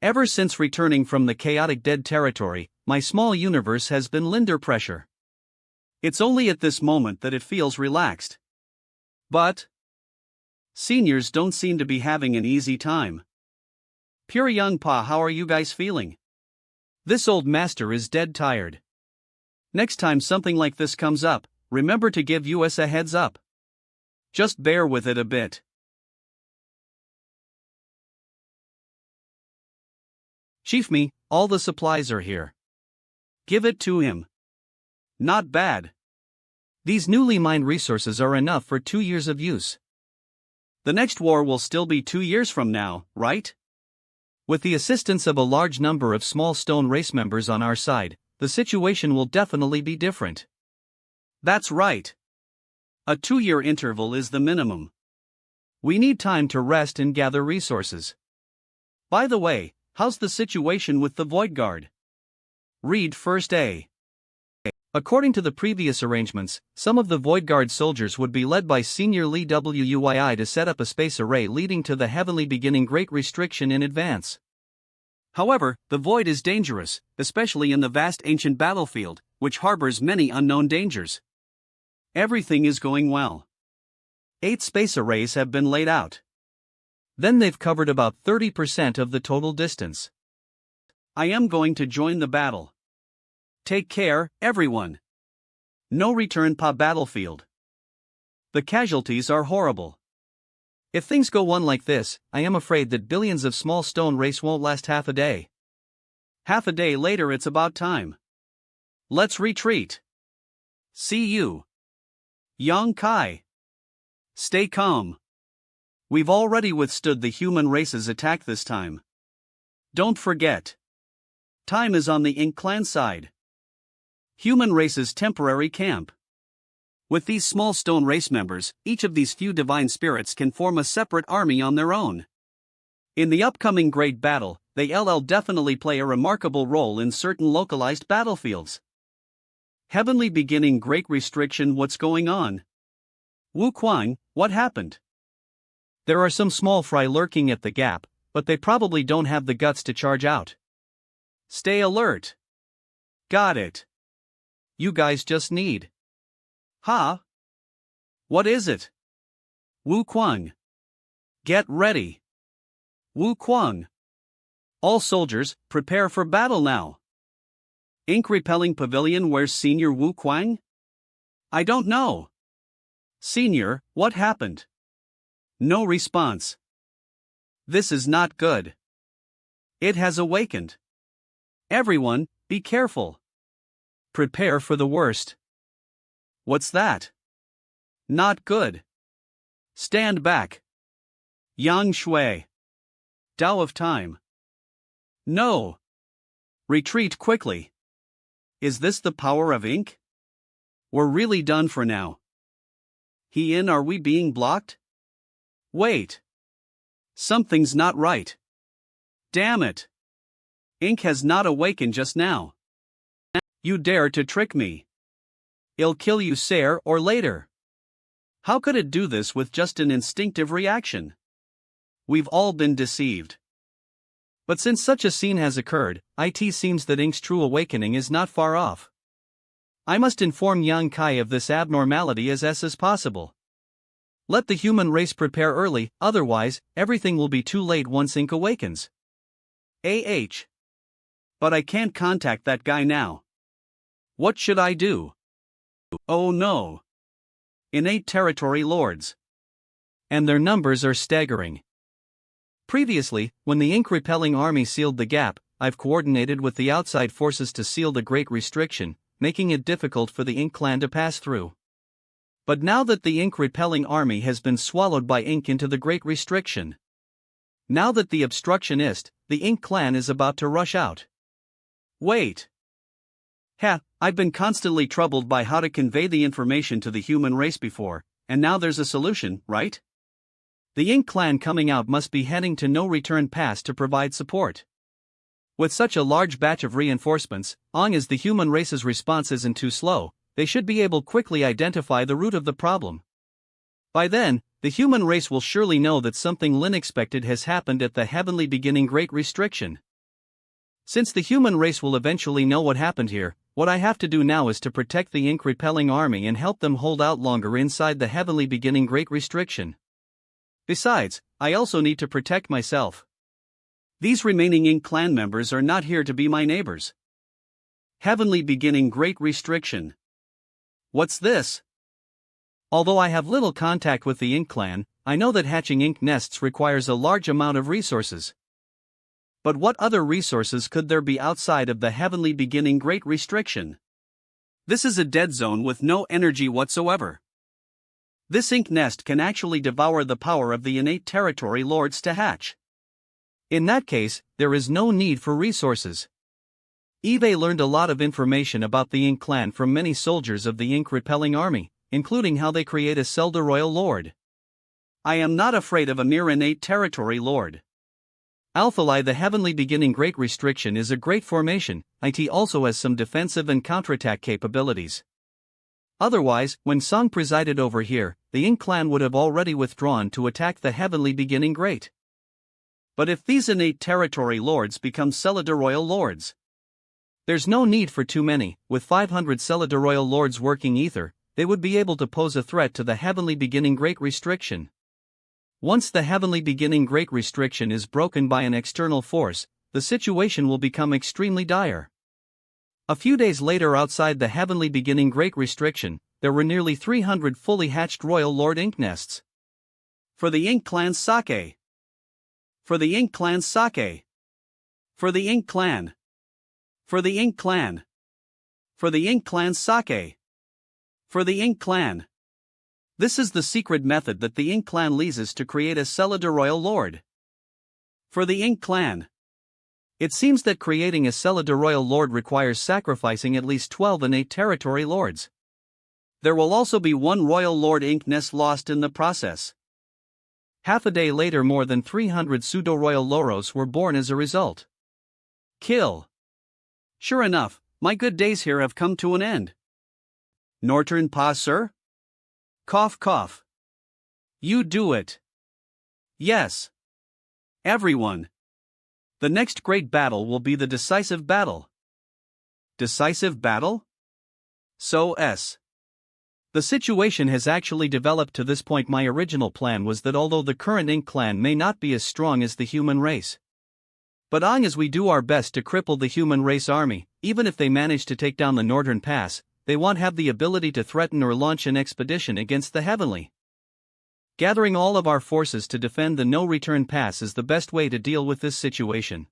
Ever since returning from the chaotic dead territory, my small universe has been under pressure. It's only at this moment that it feels relaxed. But seniors don't seem to be having an easy time. Pure Young Pa, how are you guys feeling? This old master is dead tired. Next time something like this comes up, remember to give us a heads up. Just bear with it a bit. Chief me, all the supplies are here. Give it to him. Not bad. These newly mined resources are enough for 2 years of use. The next war will still be 2 years from now, right? With the assistance of a large number of small stone race members on our side, the situation will definitely be different. That's right. A 2-year interval is the minimum. We need time to rest and gather resources. By the way, how's the situation with the Void Guard? Read first A. According to the previous arrangements, some of the Void Guard soldiers would be led by Senior Lee Wui to set up a space array leading to the heavenly beginning Great Restriction in advance. However, the Void is dangerous, especially in the vast ancient battlefield, which harbors many unknown dangers. Everything is going well. 8 space arrays have been laid out. Then they've covered about 30% of the total distance. I am going to join the battle. Take care, everyone. No return pa battlefield. The casualties are horrible. If things go on like this, I am afraid that billions of small stone race won't last half a day. Half a day later it's about time. Let's retreat. See you. Yang Kai. Stay calm. We've already withstood the human race's attack this time. Don't forget. Time is on the Ink clan side. Human race's temporary camp. With these small stone race members, each of these few divine spirits can form a separate army on their own. In the upcoming great battle, they'll definitely play a remarkable role in certain localized battlefields. Heavenly beginning Great Restriction. What's going on? Wu Kuang, what happened? There are some small fry lurking at the gap, but they probably don't have the guts to charge out. Stay alert. Got it. You guys just need. Huh? What is it? Wu Kuang. Get ready. Wu Kuang. All soldiers, prepare for battle now. Ink repelling pavilion. Where's Senior Wu Kuang? I don't know. Senior, what happened? No response. This is not good. It has awakened. Everyone, be careful. Prepare for the worst. What's that? Not good. Stand back. Yang Shui. Tao of time. No. Retreat quickly. Is this the power of ink? We're really done for now. Are we being blocked? Wait. Something's not right. Damn it. Ink has not awakened just now. You dare to trick me. It'll kill you sooner or later. How could it do this with just an instinctive reaction? We've all been deceived. But since such a scene has occurred, it seems that Ink's true awakening is not far off. I must inform Yang Kai of this abnormality as possible. Let the human race prepare early, otherwise, everything will be too late once Ink awakens. But I can't contact that guy now. What should I do? Oh no. Innate territory lords. And their numbers are staggering. Previously, when the ink-repelling army sealed the gap, I've coordinated with the outside forces to seal the Great Restriction, making it difficult for the Ink clan to pass through. But now that the ink-repelling army has been swallowed by Ink into the Great Restriction. Now that the obstructionist, the Ink clan is about to rush out. Wait. I've been constantly troubled by how to convey the information to the human race before, and now there's a solution, right? The Ink clan coming out must be heading to No Return Pass to provide support. With such a large batch of reinforcements, as the human race's response isn't too slow, they should be able to quickly identify the root of the problem. By then, the human race will surely know that something unexpected has happened at the heavenly beginning Great Restriction. Since the human race will eventually know what happened here, what I have to do now is to protect the ink-repelling army and help them hold out longer inside the heavenly beginning Great Restriction. Besides, I also need to protect myself. These remaining Ink clan members are not here to be my neighbors. Heavenly beginning Great Restriction. What's this? Although I have little contact with the ink clan, I know that hatching ink nests requires a large amount of resources. But what other resources could there be outside of the heavenly beginning great restriction? This is a dead zone with no energy whatsoever. This ink nest can actually devour the power of the innate territory lords to hatch. In that case, there is no need for resources. Eve learned a lot of information about the ink clan from many soldiers of the ink repelling army, including how they create a Zelda royal lord. I am not afraid of a mere innate territory lord. Alphalai, the heavenly beginning great restriction, is a great formation. It also has some defensive and counterattack capabilities. Otherwise, when Song presided over here, the ink clan would have already withdrawn to attack the heavenly beginning great. But if these innate territory lords become Zelda royal lords, there's no need for too many. With 500 Zelda royal lords working ether, they would be able to pose a threat to the heavenly beginning great restriction. Once the heavenly beginning great restriction is broken by an external force, the situation will become extremely dire. A few days later, outside the heavenly beginning great restriction, there were nearly 300 fully hatched royal lord ink nests. For the ink clan's sake. For the ink clan's sake. For the ink clan. For the ink clan. For the ink clan's sake. For the ink clan. This is the secret method that the ink clan uses to create a Zelda royal lord. For the ink clan. It seems that creating a Zelda royal lord requires sacrificing at least 12 innate territory lords. There will also be one royal lord ink nest lost in the process. Half a day later, more than 300 pseudo-royal loros were born as a result. Kill. Sure enough, my good days here have come to an end. Northern Pa, sir? Cough cough. You do it. Yes. Everyone. The next great battle will be the decisive battle. Decisive battle? The situation has actually developed to this point. My original plan was that although the current ink clan may not be as strong as the human race, but as we do our best to cripple the human race army, even if they manage to take down the northern pass, they won't have the ability to threaten or launch an expedition against the heavenly. Gathering all of our forces to defend the no-return pass is the best way to deal with this situation.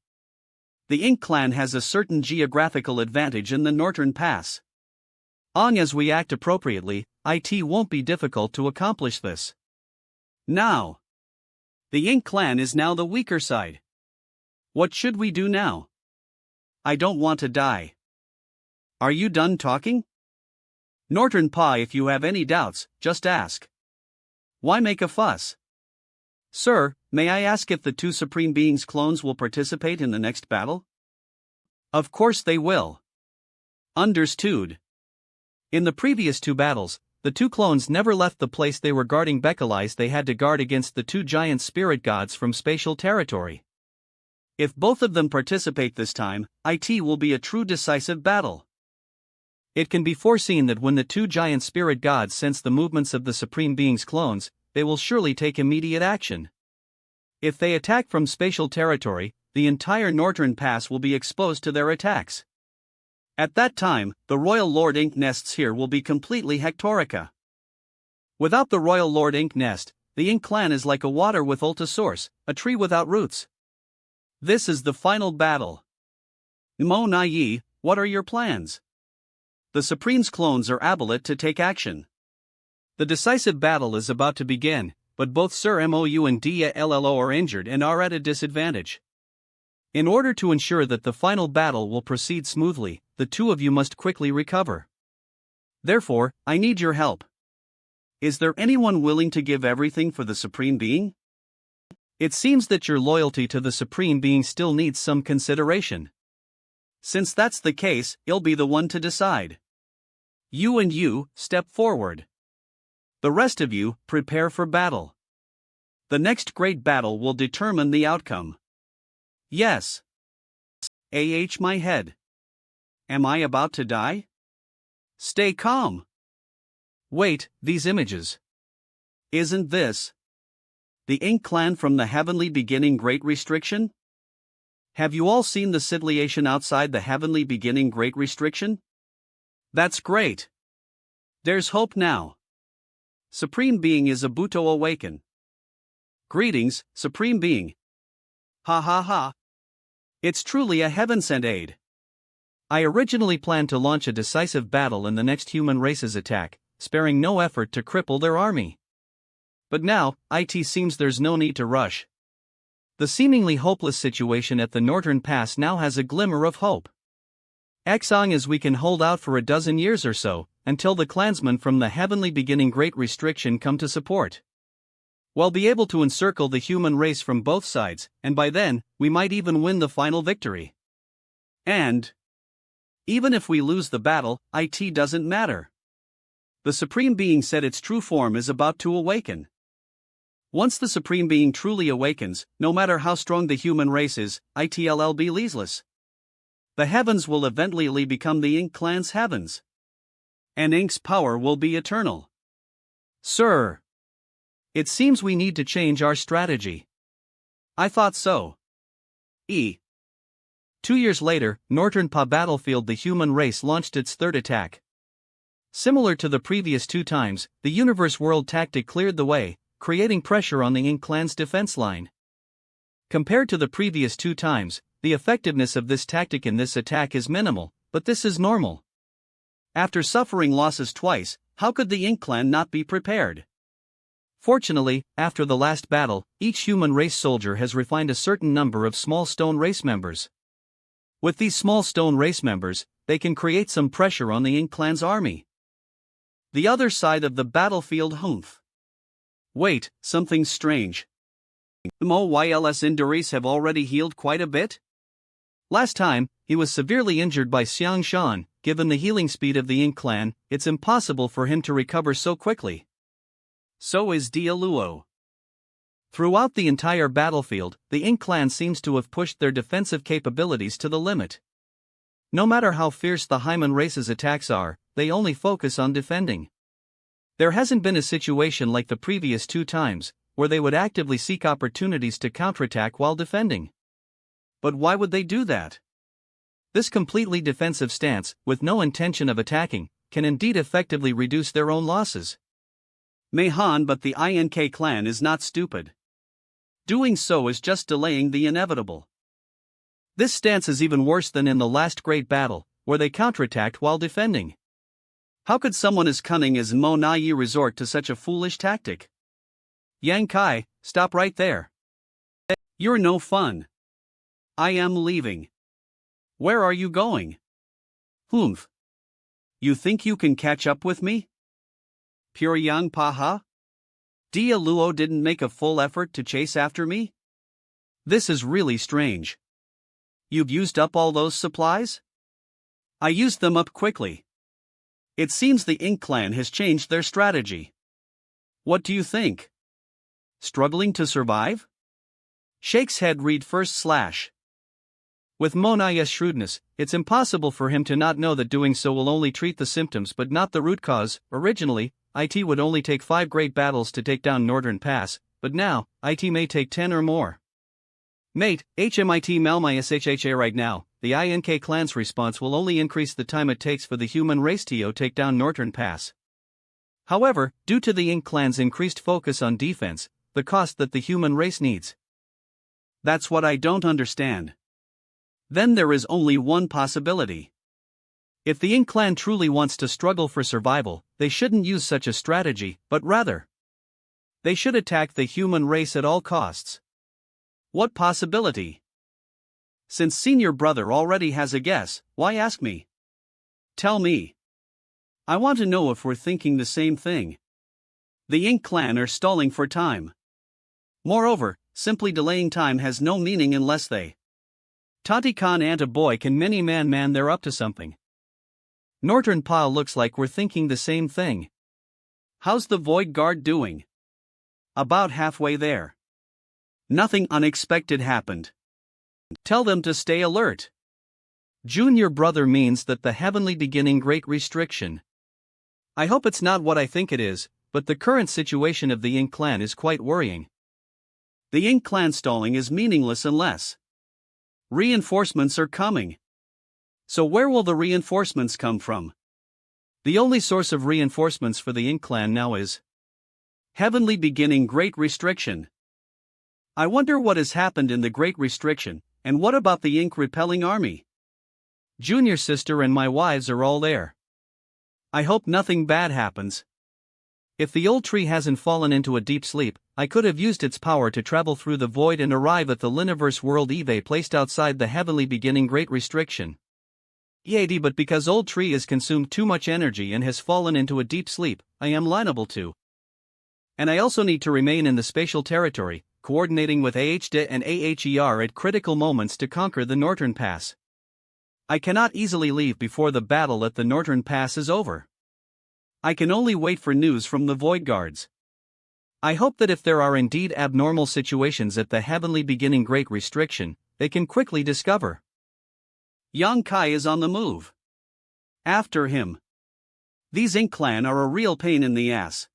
The ink clan has a certain geographical advantage in the northern pass. As we act appropriately, it won't be difficult to accomplish this. Now, the ink clan is now the weaker side. What should we do now? I don't want to die. Are you done talking? Northern Pa, if you have any doubts, just ask. Why make a fuss? Sir, may I ask if the two Supreme Beings clones will participate in the next battle? Of course they will. Understood. In the previous two battles, the two clones never left the place they were guarding. Beckons they had to guard against the two giant spirit gods from spatial territory. If both of them participate this time, it will be a true decisive battle. It can be foreseen that when the two giant spirit gods sense the movements of the Supreme Being's clones, they will surely take immediate action. If they attack from spatial territory, the entire northern pass will be exposed to their attacks. At that time, the Royal Lord Ink nests here will be completely Hectorica. Without the Royal Lord Ink nest, the Ink clan is like a water without a source, a tree without roots. This is the final battle. Monayi, what are your plans? The Supreme's clones are able to take action. The decisive battle is about to begin, but both Sir Mou and Dia Llo are injured and are at a disadvantage. In order to ensure that the final battle will proceed smoothly, the two of you must quickly recover. Therefore, I need your help. Is there anyone willing to give everything for the Supreme Being? It seems that your loyalty to the Supreme Being still needs some consideration. Since that's the case, I'll be the one to decide. You, step forward. The rest of you, prepare for battle. The next great battle will determine the outcome. Yes. My head. Am I about to die? Stay calm. Wait, these images. Isn't this the Ink clan from the heavenly beginning great restriction? Have you all seen the situation outside the heavenly beginning great restriction? That's great. There's hope now. Supreme Being is Abuto awaken. Greetings, Supreme Being. Ha ha ha. It's truly a heaven-sent aid. I originally planned to launch a decisive battle in the next human race's attack, sparing no effort to cripple their army. But now, it seems there's no need to rush. The seemingly hopeless situation at the northern pass now has a glimmer of hope. As long as we can hold out for a dozen years or so, until the clansmen from the heavenly beginning Great Restriction come to support. We'll be able to encircle the human race from both sides, and by then, we might even win the final victory. And even if we lose the battle, it doesn't matter. The Supreme Being said its true form is about to awaken. Once the Supreme Being truly awakens, no matter how strong the human race is, it'll be leaseless. The heavens will eventually become the Ink clan's heavens. And Ink's power will be eternal. Sir, it seems we need to change our strategy. I thought so. 2 years later, Northern Pa battlefield, the human race launched its third attack. Similar to the previous 2 times, the Universe World tactic cleared the way, creating pressure on the Ink clan's defense line. Compared to the previous 2 times, the effectiveness of this tactic in this attack is minimal, but this is normal. After suffering losses twice, how could the Ink clan not be prepared? Fortunately, after the last battle, each human race soldier has refined a certain number of small stone race members. With these small stone race members, they can create some pressure on the Ink clan's army. The other side of the battlefield. Humph. Wait, something's strange. Moyls injuries have already healed quite a bit? Last time, he was severely injured by Xiang Shan. Given the healing speed of the Ink clan, it's impossible for him to recover so quickly. So is Dialuo. Throughout the entire battlefield, the Ink clan seems to have pushed their defensive capabilities to the limit. No matter how fierce the Hyman race's attacks are, they only focus on defending. There hasn't been a situation like the previous 2 times, where they would actively seek opportunities to counterattack while defending. But why would they do that? This completely defensive stance, with no intention of attacking, can indeed effectively reduce their own losses. Mehan, but the Ink clan is not stupid. Doing so is just delaying the inevitable. This stance is even worse than in the last great battle, where they counterattacked while defending. How could someone as cunning as Monayi resort to such a foolish tactic? Yang Kai, stop right there. You're no fun. I am leaving. Where are you going? Humph. You think you can catch up with me? Pure Yang Paha? Dialuo didn't make a full effort to chase after me? This is really strange. You've used up all those supplies? I used them up quickly. It seems the Ink clan has changed their strategy. What do you think? Struggling to survive? Shake's head read first /. With Monayi's shrewdness, it's impossible for him to not know that doing so will only treat the symptoms but not the root cause. Originally, it would only take 5 great battles to take down Northern Pass, but now, it may take 10 or more. Mate, HMIT Malmayshha right now, the Ink clan's response will only increase the time it takes for the human race to take down Northern Pass. However, due to the Ink clan's increased focus on defense, the cost that the human race needs. That's what I don't understand. Then there is only one possibility. If the Ink clan truly wants to struggle for survival, they shouldn't use such a strategy, but rather, they should attack the human race at all costs. What possibility? Since senior brother already has a guess, why ask me? Tell me. I want to know if we're thinking the same thing. The Ink clan are stalling for time. Moreover, simply delaying time has no meaning unless they Tati-kan and a boy can man they're up to something. Northern Pa looks like we're thinking the same thing. How's the Void Guard doing? About halfway there. Nothing unexpected happened. Tell them to stay alert. Junior brother means that the heavenly beginning Great Restriction. I hope it's not what I think it is, but the current situation of the Ink clan is quite worrying. The Ink clan stalling is meaningless unless reinforcements are coming. So where will the reinforcements come from? The only source of reinforcements for the Ink clan now is Heavenly Beginning Great Restriction. I wonder what has happened in the Great Restriction, and what about the Ink repelling army? Junior sister and my wives are all there. I hope nothing bad happens. If the old tree hasn't fallen into a deep sleep, I could have used its power to travel through the void and arrive at the Liniverse world Eve placed outside the Heavenly Beginning Great Restriction. Yadi, but because old tree has consumed too much energy and has fallen into a deep sleep, I am liable to. And I also need to remain in the spatial territory, coordinating with AHD and AHER at critical moments to conquer the Northern Pass. I cannot easily leave before the battle at the Northern Pass is over. I can only wait for news from the Void Guards. I hope that if there are indeed abnormal situations at the Heavenly Beginning Great Restriction, they can quickly discover. Yang Kai is on the move. After him. These Ink clan are a real pain in the ass.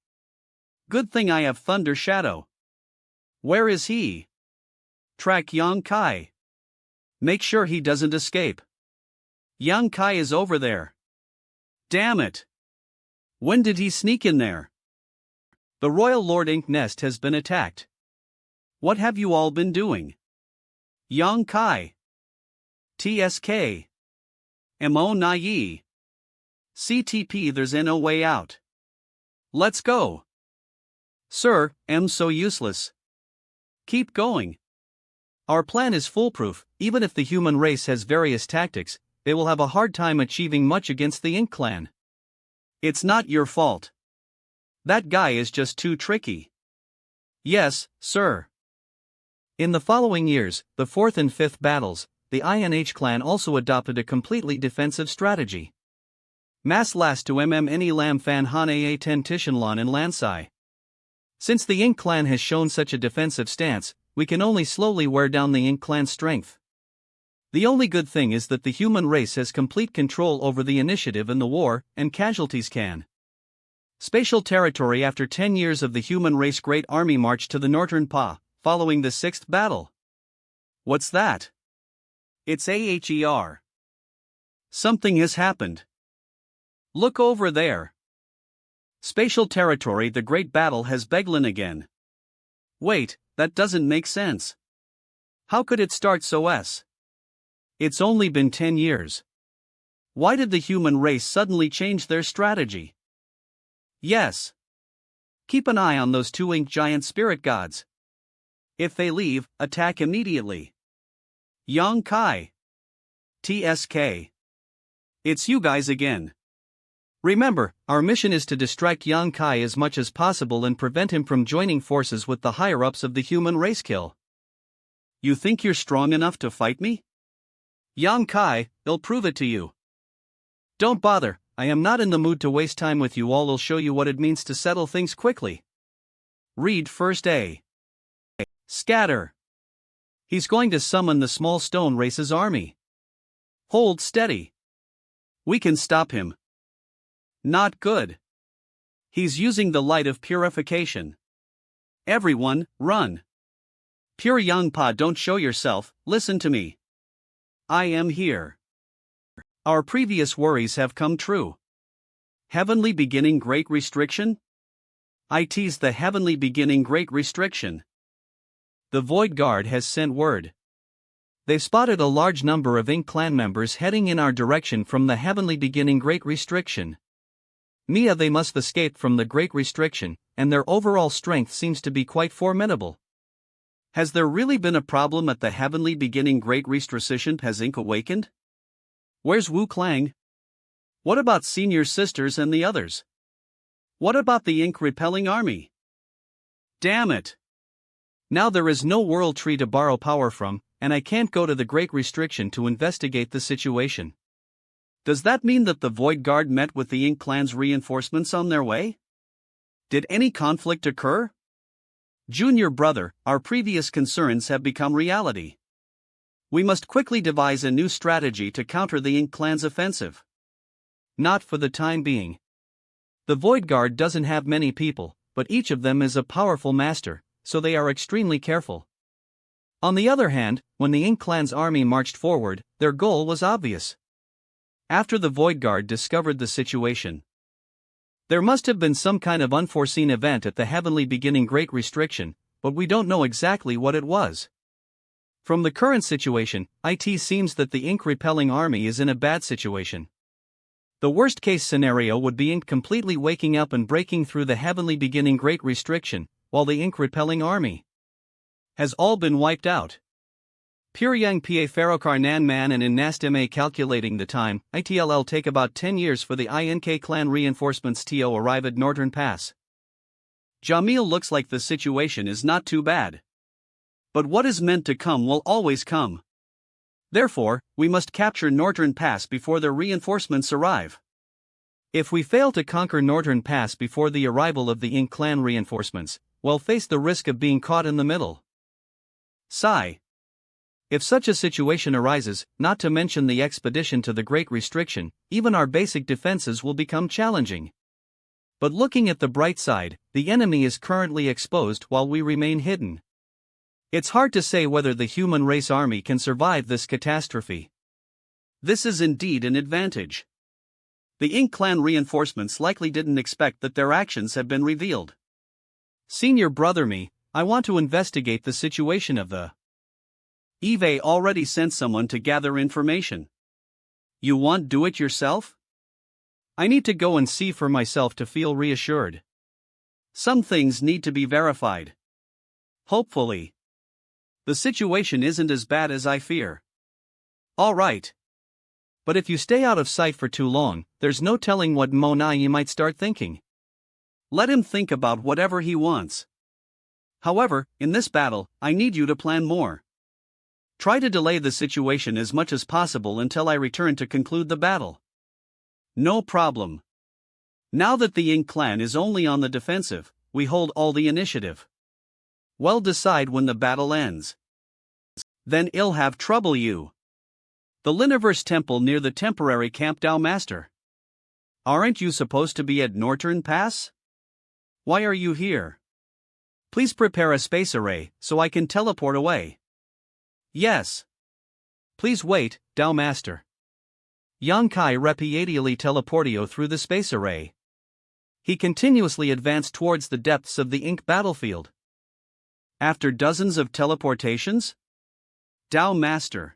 Good thing I have Thunder Shadow. Where is he? Track Yang Kai. Make sure he doesn't escape. Yang Kai is over there. Damn it. When did he sneak in there? The Royal Lord Ink Nest has been attacked. What have you all been doing? Yang Kai. TSK. Monayi. CTP, there's no way out. Let's go. Sir, I'm so useless. Keep going. Our plan is foolproof. Even if the human race has various tactics, they will have a hard time achieving much against the Ink clan. It's not your fault. That guy is just too tricky. Yes, sir. In the following years, the 4th and 5th battles, the INH clan also adopted a completely defensive strategy. Mas last to any lam fan han a ten tishanlon in Lansai. Since the Ink clan has shown such a defensive stance, we can only slowly wear down the Ink clan's strength. The only good thing is that the human race has complete control over the initiative in the war, and casualties can. Spatial territory after 10 years of the human race great army march to the Northern Pa, following the 6th battle. What's that? It's AHER. Something has happened. Look over there. Spatial territory, the great battle has begun again. Wait, that doesn't make sense. How could it start so s? It's only been 10 years. Why did the human race suddenly change their strategy? Yes. Keep an eye on those 2 ink giant spirit gods. If they leave, attack immediately. Yang Kai. TSK. It's you guys again. Remember, our mission is to distract Yang Kai as much as possible and prevent him from joining forces with the higher-ups of the human race kill. You think you're strong enough to fight me? Yang Kai, I'll prove it to you. Don't bother, I am not in the mood to waste time with you all. I'll show you what it means to settle things quickly. Read first A. Scatter. He's going to summon the small stone race's army. Hold steady. We can stop him. Not good. He's using the light of purification. Everyone, run. Pure Yangpa, don't show yourself, listen to me. I am here. Our previous worries have come true. Heavenly Beginning Great Restriction? I tease the Heavenly Beginning Great Restriction. The Void Guard has sent word. They've spotted a large number of Ink clan members heading in our direction from the Heavenly Beginning Great Restriction. Mia, they must escape from the Great Restriction, and their overall strength seems to be quite formidable. Has there really been a problem at the Heavenly Beginning Great Restriction? Has Ink awakened? Where's Wu Clang? What about Senior Sisters and the others? What about the Ink repelling army? Damn it! Now there is no world tree to borrow power from, and I can't go to the Great Restriction to investigate the situation. Does that mean that the Void Guard met with the Ink clan's reinforcements on their way? Did any conflict occur? Junior brother, our previous concerns have become reality. We must quickly devise a new strategy to counter the Ink clan's offensive. Not for the time being. The Void Guard doesn't have many people, but each of them is a powerful master, so they are extremely careful. On the other hand, when the Ink clan's army marched forward, their goal was obvious. After the Void Guard discovered the situation, There must have been some kind of unforeseen event at the heavenly beginning Great Restriction, but we don't know exactly what it was. From the current situation, it seems that the ink-repelling army is in a bad situation. The worst-case scenario would be ink completely waking up and breaking through the heavenly beginning Great Restriction, while the ink-repelling army has all been wiped out. Pyryang pa Farokar Nan Man and in Nastime calculating the time, itll take about 10 years for the INK clan reinforcements to arrive at Northern Pass. Jamil looks like the situation is not too bad. But what is meant to come will always come. Therefore, we must capture Northern Pass before their reinforcements arrive. If we fail to conquer Northern Pass before the arrival of the Ink clan reinforcements, we'll face the risk of being caught in the middle. Sigh. If such a situation arises, not to mention the expedition to the Great Restriction, even our basic defenses will become challenging. But looking at the bright side, the enemy is currently exposed while we remain hidden. It's hard to say whether the human race army can survive this catastrophe. This is indeed an advantage. The Ink clan reinforcements likely didn't expect that their actions have been revealed. Senior brother me, I want to investigate the situation of the Eve already sent someone to gather information. You want do it yourself? I need to go and see for myself to feel reassured. Some things need to be verified. Hopefully. The situation isn't as bad as I fear. All right. But if you stay out of sight for too long, there's no telling what Monayi might start thinking. Let him think about whatever he wants. However, in this battle, I need you to plan more. Try to delay the situation as much as possible until I return to conclude the battle. No problem. Now that the Ink clan is only on the defensive, we hold all the initiative. Well, decide when the battle ends. Then I'll have trouble you. The Liniverse Temple near the temporary Camp Dao Master. Aren't you supposed to be at Northern Pass? Why are you here? Please prepare a space array so I can teleport away. Yes. Please wait, Dao Master. Yonkai repiadially teleportio through the space array. He continuously advanced towards the depths of the Ink battlefield. After dozens of teleportations? Dao Master.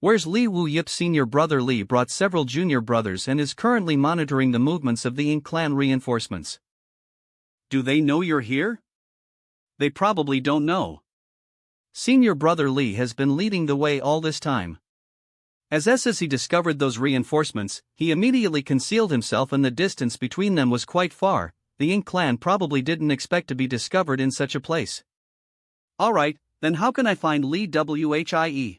Where's Li Wu Yip? Senior brother Li brought several junior brothers and is currently monitoring the movements of the Ink clan reinforcements. Do they know you're here? They probably don't know. Senior brother Li has been leading the way all this time. As he discovered those reinforcements, he immediately concealed himself and the distance between them was quite far. The Ink clan probably didn't expect to be discovered in such a place. Alright, then how can I find Li Whie?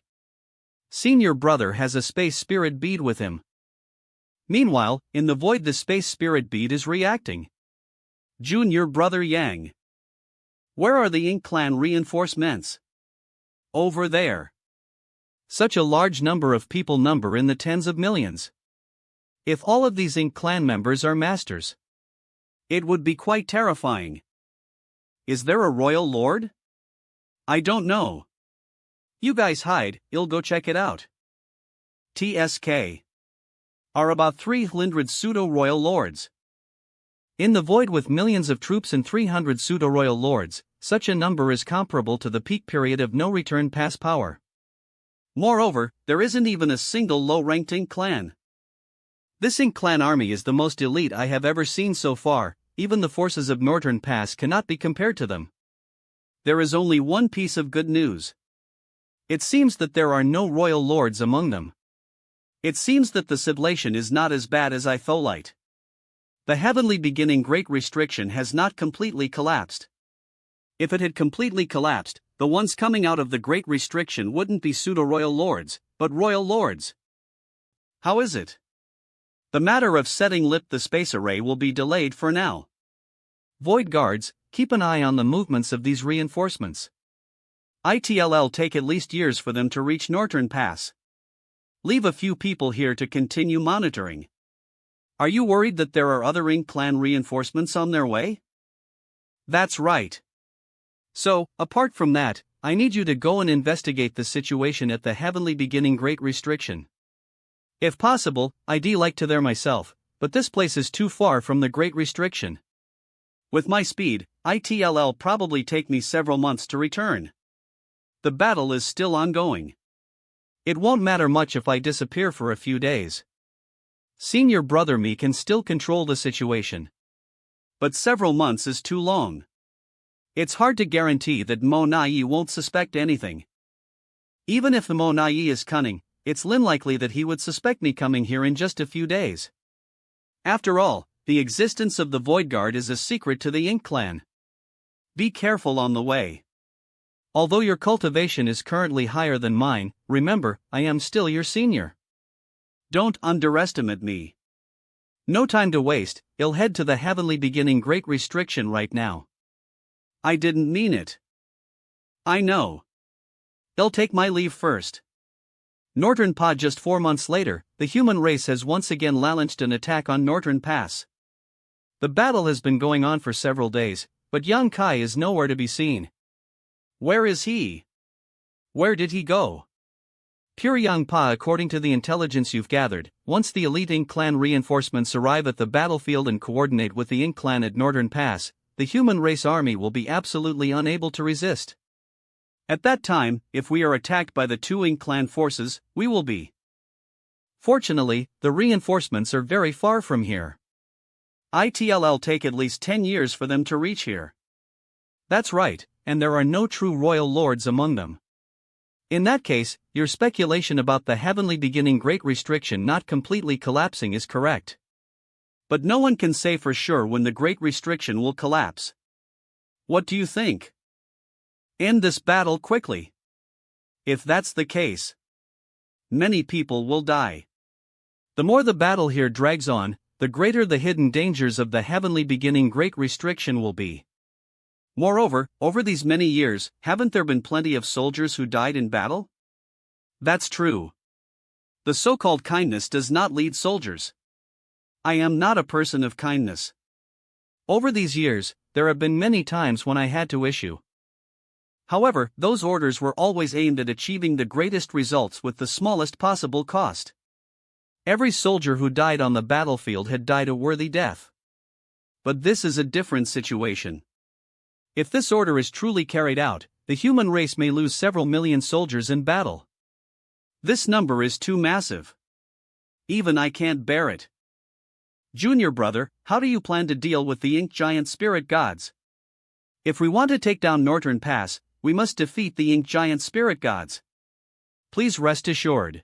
Senior brother has a space spirit bead with him. Meanwhile, in the void the space spirit bead is reacting. Junior brother Yang. Where are the Ink clan reinforcements? Over there. Such a large number of people number in the tens of millions. If all of these Ink clan members are masters, it would be quite terrifying. Is there a royal lord? I don't know. You guys hide, I'll go check it out. TSK. Are about 300 pseudo-royal lords. In the void with millions of troops and 300 pseudo-royal lords, such a number is comparable to the peak period of no return pass power. Moreover, there isn't even a single low-ranked Ink clan. This Ink clan army is the most elite I have ever seen so far, even the forces of Northern Pass cannot be compared to them. There is only one piece of good news. It seems that there are no royal lords among them. It seems that the Escalation is not as bad as I thought. The heavenly beginning Great Restriction has not completely collapsed. If it had completely collapsed, the ones coming out of the Great Restriction wouldn't be pseudo-royal lords, but royal lords. How is it? The matter of setting lit the space array will be delayed for now. Void guards, keep an eye on the movements of these reinforcements. It'll take at least years for them to reach Northern Pass. Leave a few people here to continue monitoring. Are you worried that there are other Ink clan reinforcements on their way? That's right. So, apart from that, I need you to go and investigate the situation at the heavenly beginning Great Restriction. If possible, I'd like to there myself, but this place is too far from the Great Restriction. With my speed, it'll probably take me several months to return. The battle is still ongoing. It won't matter much if I disappear for a few days. Senior brother me can still control the situation. But several months is too long. It's hard to guarantee that Monayi won't suspect anything. Even if the Monayi is cunning, it's unlikely that he would suspect me coming here in just a few days. After all, the existence of the Void Guard is a secret to the Ink clan. Be careful on the way. Although your cultivation is currently higher than mine, remember, I am still your senior. Don't underestimate me. No time to waste, I'll head to the heavenly beginning Great Restriction right now. I didn't mean it. I know. I'll take my leave first. Northern Pod. Just 4 months later, the human race has once again launched an attack on Northern Pass. The battle has been going on for several days, but Yang Kai is nowhere to be seen. Where is he? Where did he go? Pure Yang Pa. According to the intelligence you've gathered, once the elite Ink clan reinforcements arrive at the battlefield and coordinate with the Ink clan at Northern Pass, the human race army will be absolutely unable to resist. At that time, if we are attacked by the two Ink clan forces, we will be. Fortunately, the reinforcements are very far from here. It'll take at least 10 years for them to reach here. That's right, and there are no true royal lords among them. In that case, your speculation about the heavenly beginning Great Restriction not completely collapsing is correct. But no one can say for sure when the Great Restriction will collapse. What do you think? End this battle quickly. If that's the case, many people will die. The more the battle here drags on, the greater the hidden dangers of the heavenly beginning Great Restriction will be. Moreover, over these many years, haven't there been plenty of soldiers who died in battle? That's true. The so-called kindness does not lead soldiers. I am not a person of kindness. Over these years, there have been many times when I had to issue. However, those orders were always aimed at achieving the greatest results with the smallest possible cost. Every soldier who died on the battlefield had died a worthy death. But this is a different situation. If this order is truly carried out, the human race may lose several million soldiers in battle. This number is too massive. Even I can't bear it. Junior brother, how do you plan to deal with the Ink Giant Spirit Gods? If we want to take down Northern Pass, we must defeat the Ink Giant Spirit Gods. Please rest assured.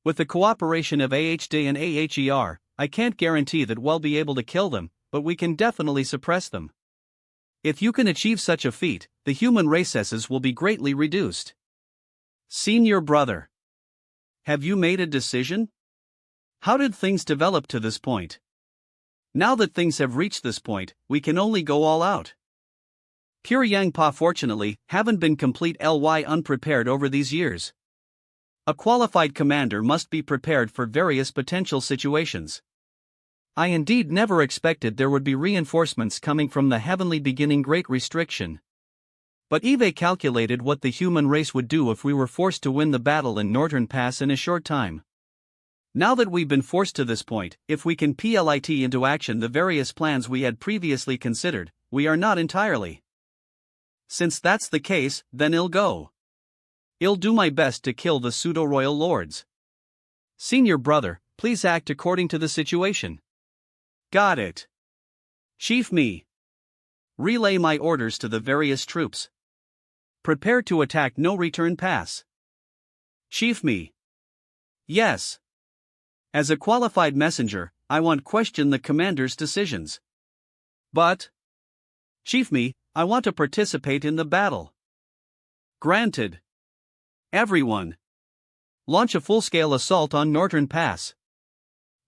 With the cooperation of AHD and AHER, I can't guarantee that we'll be able to kill them, but we can definitely suppress them. If you can achieve such a feat, the human races will be greatly reduced. Senior brother, have you made a decision? How did things develop to this point? Now that things have reached this point, we can only go all out. Pure Yang Pa fortunately haven't been completely unprepared over these years. A qualified commander must be prepared for various potential situations. I indeed never expected there would be reinforcements coming from the heavenly beginning Great Restriction. But Eve calculated what the human race would do if we were forced to win the battle in Northern Pass in a short time. Now that we've been forced to this point, if we can put into action the various plans we had previously considered, we are not entirely. Since that's the case, then I'll go. I'll do my best to kill the pseudo-royal lords. Senior brother, please act according to the situation. Got it. Chief Me. Relay my orders to the various troops. Prepare to attack No Return Pass. Chief Me. Yes. As a qualified messenger, I want question the commander's decisions. But, Chief Me, I want to participate in the battle. Granted. Everyone. Launch a full-scale assault on Northern Pass.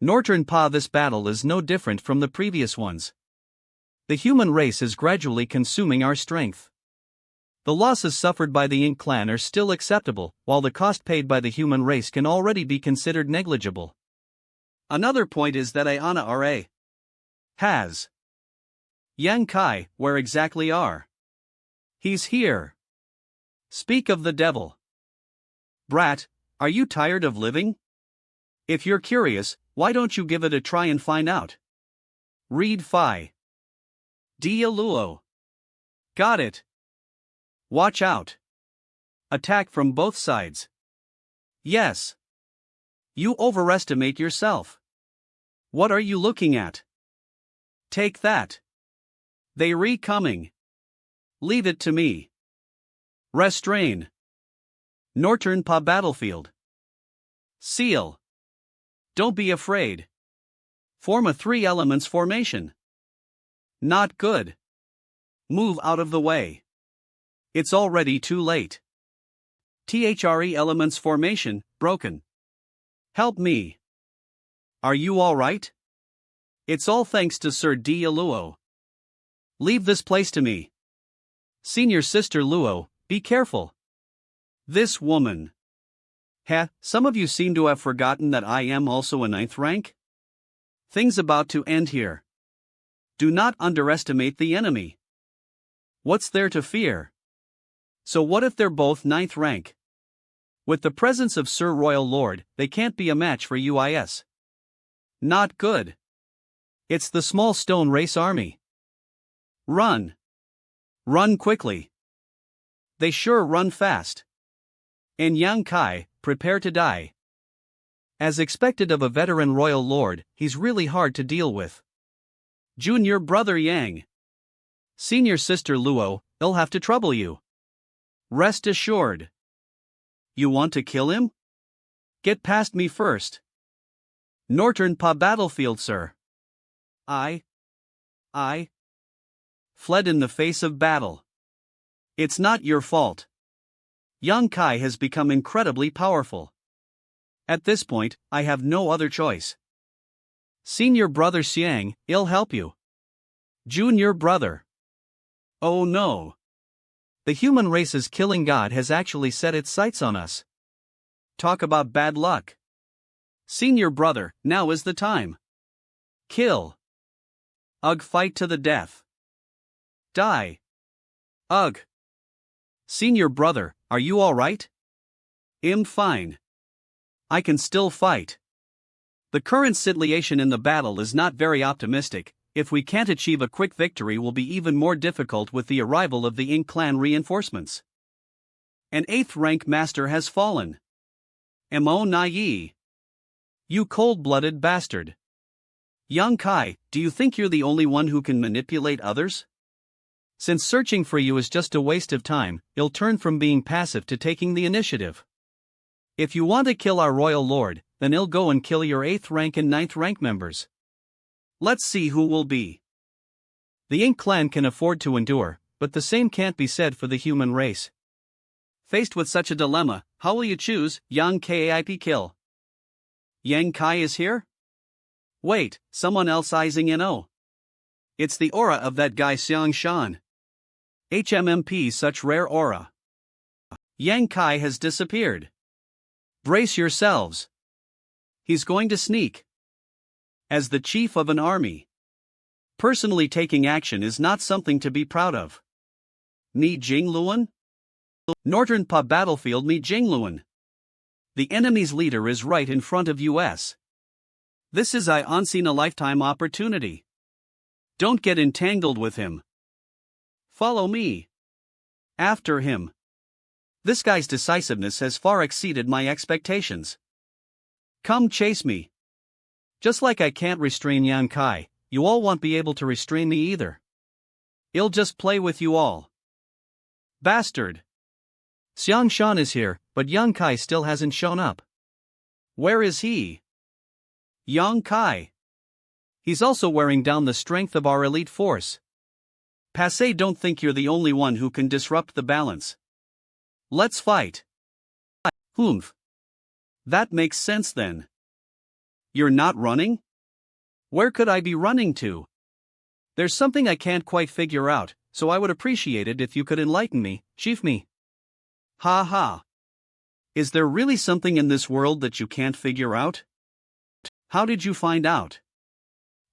Northern Pa. This battle is no different from the previous ones. The human race is gradually consuming our strength. The losses suffered by the Ink clan are still acceptable, while the cost paid by the human race can already be considered negligible. Another point is that Ra has Yang Kai. Where exactly are? He's here. Speak of the devil. Brat, are you tired of living? If you're curious, Why don't you give it a try and find out? Read Phi. Dialuo. Got it. Watch out. Attack from both sides. Yes. You overestimate yourself. What are you looking at? Take that. They re-coming. Leave it to me. Restrain. Norturn pa battlefield. Seal. Don't be afraid. Form a 3 elements formation. Not good. Move out of the way. It's already too late. THRE elements formation, broken. Help me. Are you alright? It's all thanks to Sir D. Luo. Leave this place to me. Senior Sister Luo, be careful. This woman. Some of you seem to have forgotten that I am also a 9th rank? Things about to end here. Do not underestimate the enemy. What's there to fear? So what if they're both 9th rank? With the presence of Sir Royal Lord, they can't be a match for UIS. Not good. It's the small stone race army. Run. Run quickly. They sure run fast. And Yang Kai, prepare to die. As expected of a veteran royal lord, he's really hard to deal with. Junior brother Yang. Senior sister Luo, they'll have to trouble you. Rest assured. You want to kill him? Get past me first. Norturn pa battlefield, sir. I fled in the face of battle. It's not your fault. Yang Kai has become incredibly powerful. At this point, I have no other choice. Senior brother Xiang, I'll help you. Junior brother. Oh no. The human race's killing god has actually set its sights on us. Talk about bad luck. Senior brother, now is the time. Kill. Ugh, fight to the death. Die. Ugh. Senior brother, are you alright? I'm fine. I can still fight. The current situation in the battle is not very optimistic. If we can't achieve a quick victory, will be even more difficult with the arrival of the Ink clan reinforcements. An 8th rank master has fallen. Monayi. You cold-blooded bastard. Yang Kai, do you think you're the only one who can manipulate others? Since searching for you is just a waste of time, you'll turn from being passive to taking the initiative. If you want to kill our royal lord, then he'll go and kill your 8th rank and 9th rank members. Let's see who will be. The Ink clan can afford to endure, but the same can't be said for the human race. Faced with such a dilemma, how will you choose? Yang Kaip kill. Yang Kai is here? Wait, someone else eyeing no. It's the aura of that guy Xiang Shan. HMMP, such rare aura. Yang Kai has disappeared. Brace yourselves. He's going to sneak. As the chief of an army, personally taking action is not something to be proud of. Ni Jingluan? Norturn pa battlefield Mi Jingluan. The enemy's leader is right in front of us. This is I unseen a lifetime opportunity. Don't get entangled with him. Follow me. After him. This guy's decisiveness has far exceeded my expectations. Come chase me. Just like I can't restrain Yang Kai, you all won't be able to restrain me either. I'll just play with you all. Bastard. Xiang Shan is here, but Yang Kai still hasn't shown up. Where is he? Yang Kai. He's also wearing down the strength of our elite force. Passe, don't think you're the only one who can disrupt the balance. Let's fight. Humph. That makes sense then. You're not running? Where could I be running to? There's something I can't quite figure out, so I would appreciate it if you could enlighten me, chief me. Ha ha. Is there really something in this world that you can't figure out? How did you find out?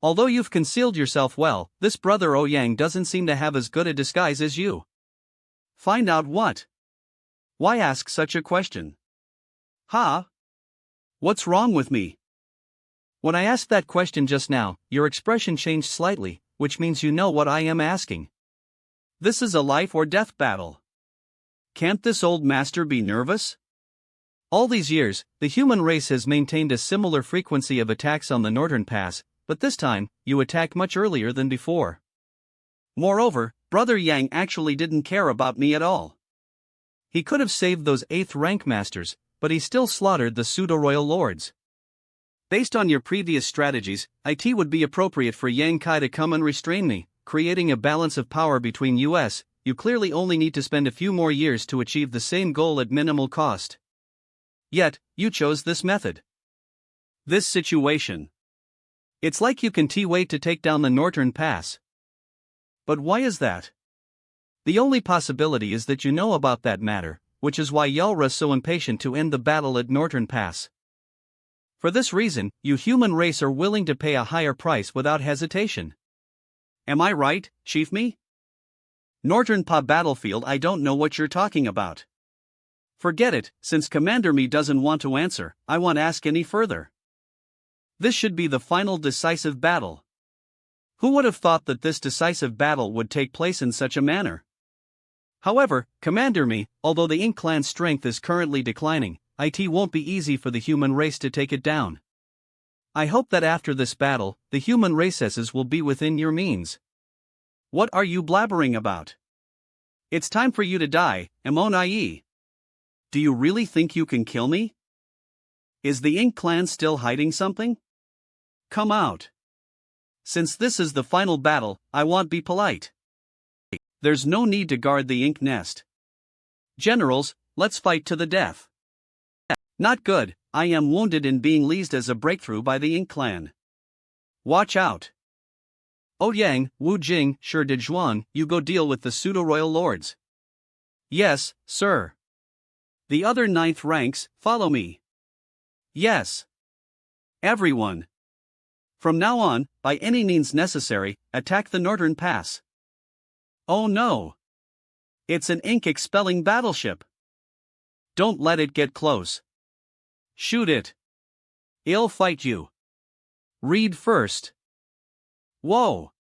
Although you've concealed yourself well, this brother Ouyang doesn't seem to have as good a disguise as you. Find out what? Why ask such a question? Ha? What's wrong with me? When I asked that question just now, your expression changed slightly, which means you know what I am asking. This is a life or death battle. Can't this old master be nervous? All these years, the human race has maintained a similar frequency of attacks on the northern pass, but this time, you attacked much earlier than before. Moreover, Brother Yang actually didn't care about me at all. He could have saved those 8th rank masters, but he still slaughtered the pseudo-royal lords. Based on your previous strategies, it would be appropriate for Yang Kai to come and restrain me, creating a balance of power between us. You clearly only need to spend a few more years to achieve the same goal at minimal cost. Yet, you chose this method. This situation. It's like you can wait to take down the northern pass. But why is that? The only possibility is that you know about that matter, which is why Yalra's so impatient to end the battle at Northern Pass. For this reason, you human race are willing to pay a higher price without hesitation. Am I right, Chief Me? Northern Pa battlefield, I don't know what you're talking about. Forget it, since Commander Me doesn't want to answer, I won't ask any further. This should be the final decisive battle. Who would have thought that this decisive battle would take place in such a manner? However, Commander Me, although the Ink clan's strength is currently declining, it won't be easy for the human race to take it down. I hope that after this battle, the human races will be within your means. What are you blabbering about? It's time for you to die, Monayi. Do you really think you can kill me? Is the Ink clan still hiding something? Come out. Since this is the final battle, I won't be polite. There's no need to guard the Ink nest. Generals, let's fight to the death. Not good, I am wounded in being leased as a breakthrough by the Ink clan. Watch out. Oh Yang, Wu Jing, Shi De Zhuan, you go deal with the pseudo-royal lords. Yes, sir. The other 9th ranks, follow me. Yes. Everyone. From now on, by any means necessary, attack the northern pass. Oh no. It's an ink-expelling battleship. Don't let it get close. Shoot it. It'll fight you. Read first. Whoa.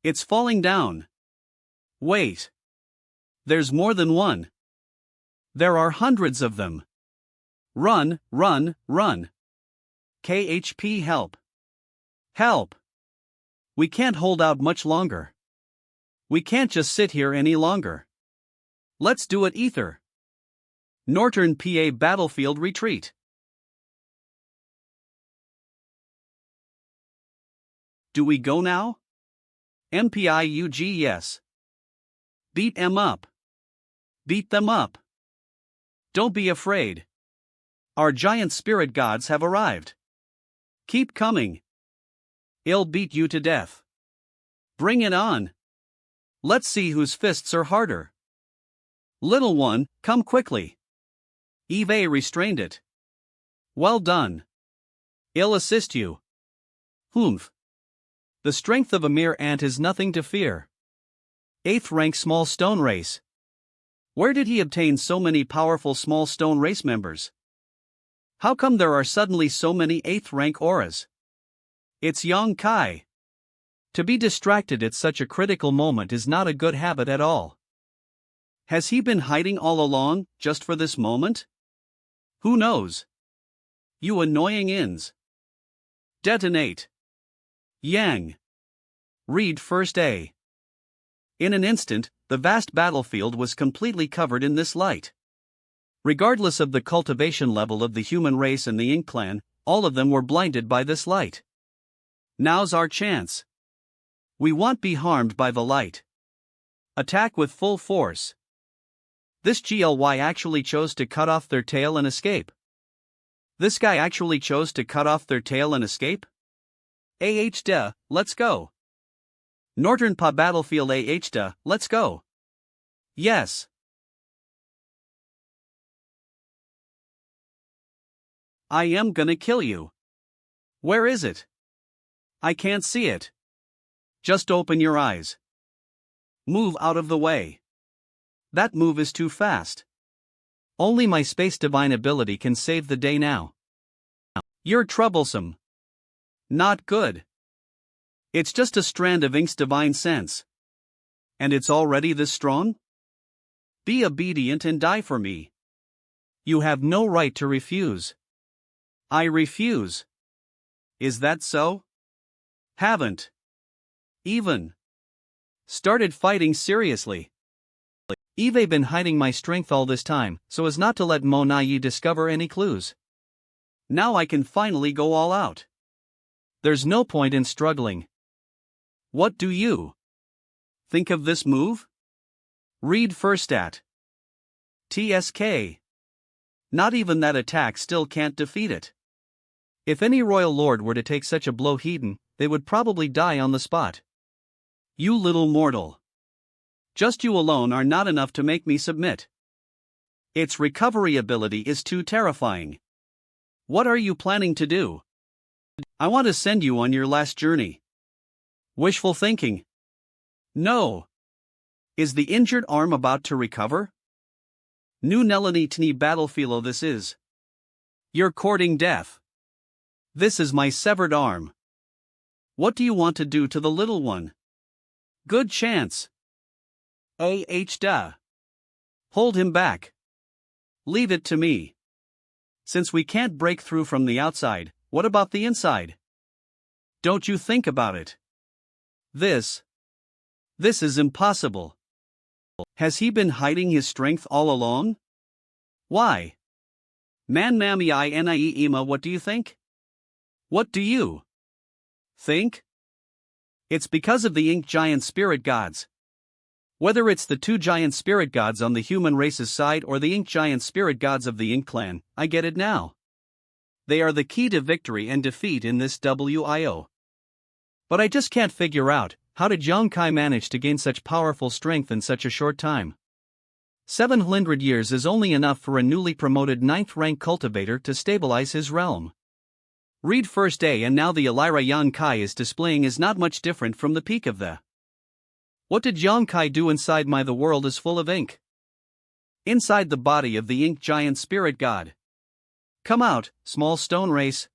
It's falling down. Wait. There's more than one. There are hundreds of them. Run, run, run. KHP help. Help. We can't hold out much longer. We can't just sit here any longer. Let's do it, Ether. Northern PA battlefield retreat. Do we go now? MPIUG yes. Beat 'em up. Beat them up. Don't be afraid. Our giant spirit gods have arrived. Keep coming. I'll beat you to death. Bring it on. Let's see whose fists are harder. Little one, come quickly. Eve restrained it. Well done. I'll assist you. Humph. The strength of a mere ant is nothing to fear. 8th rank small stone race. Where did he obtain so many powerful small stone race members? How come there are suddenly so many 8th rank auras? It's Yang Kai. To be distracted at such a critical moment is not a good habit at all. Has he been hiding all along, just for this moment? Who knows? You annoying ins. Detonate. Yang. Read first A. In an instant, the vast battlefield was completely covered in this light. Regardless of the cultivation level of the human race and the Ink clan, all of them were blinded by this light. Now's our chance. We won't be harmed by the light. Attack with full force. This GLY actually chose to cut off their tail and escape. This guy actually chose to cut off their tail and escape? Let's go. Northern Pa battlefield let's go. Yes. I am gonna kill you. Where is it? I can't see it. Just open your eyes. Move out of the way. That move is too fast. Only my space divine ability can save the day now. You're troublesome. Not good. It's just a strand of ink's divine sense. And it's already this strong? Be obedient and die for me. You have no right to refuse. I refuse. Is that so? Haven't even started fighting seriously. I've been hiding my strength all this time, so as not to let Monayi discover any clues. Now I can finally go all out. There's no point in struggling. What do you think of this move? Read first at TSK. Not even that attack still can't defeat it. If any royal lord were to take such a blow heedin, they would probably die on the spot. You little mortal. Just you alone are not enough to make me submit. Its recovery ability is too terrifying. What are you planning to do? I want to send you on your last journey. Wishful thinking. No. Is the injured arm about to recover? New Nelani Tni battlefield this is. You're courting death. This is my severed arm. What do you want to do to the little one? Good chance. Da. Hold him back. Leave it to me. Since we can't break through from the outside, what about the inside? Don't you think about it. This is impossible. Has he been hiding his strength all along? Why? Man mami I ni ima, what do you think? What do you think? It's because of the ink giant spirit gods. Whether it's the two giant spirit gods on the human race's side or the ink giant spirit gods of the Ink clan, I get it now. They are the key to victory and defeat in this WIO. But I just can't figure out, how did Yongkai manage to gain such powerful strength in such a short time? 700 years is only enough for a newly promoted 9th rank cultivator to stabilize his realm. Read first A, and now the Elira Yongkai is displaying is not much different from the peak of the. What did Yongkai do inside my the world is full of ink? Inside the body of the ink giant spirit god. Come out, small stone race.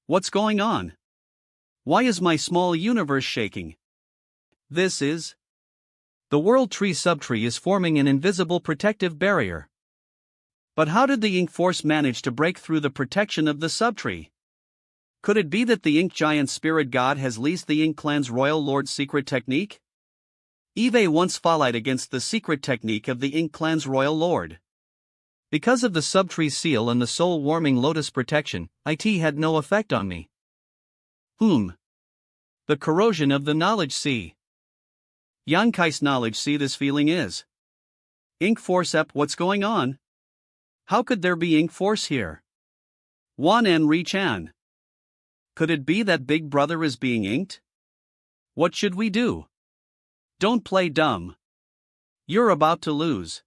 What's going on? Why is my small universe shaking? This is. The world tree subtree is forming an invisible protective barrier. But how did the ink force manage to break through the protection of the subtree? Could it be that the ink giant spirit god has leased the ink clan's royal lord's secret technique? Eve once fought against the secret technique of the ink clan's royal lord. Because of the subtree seal and the soul-warming lotus protection, it had no effect on me. The corrosion of the knowledge sea. Yonkai's knowledge sea, this feeling is. Ink force ep, what's going on? How could there be ink force here? Wan en ri chan. Could it be that Big Brother is being inked? What should we do? Don't play dumb. You're about to lose.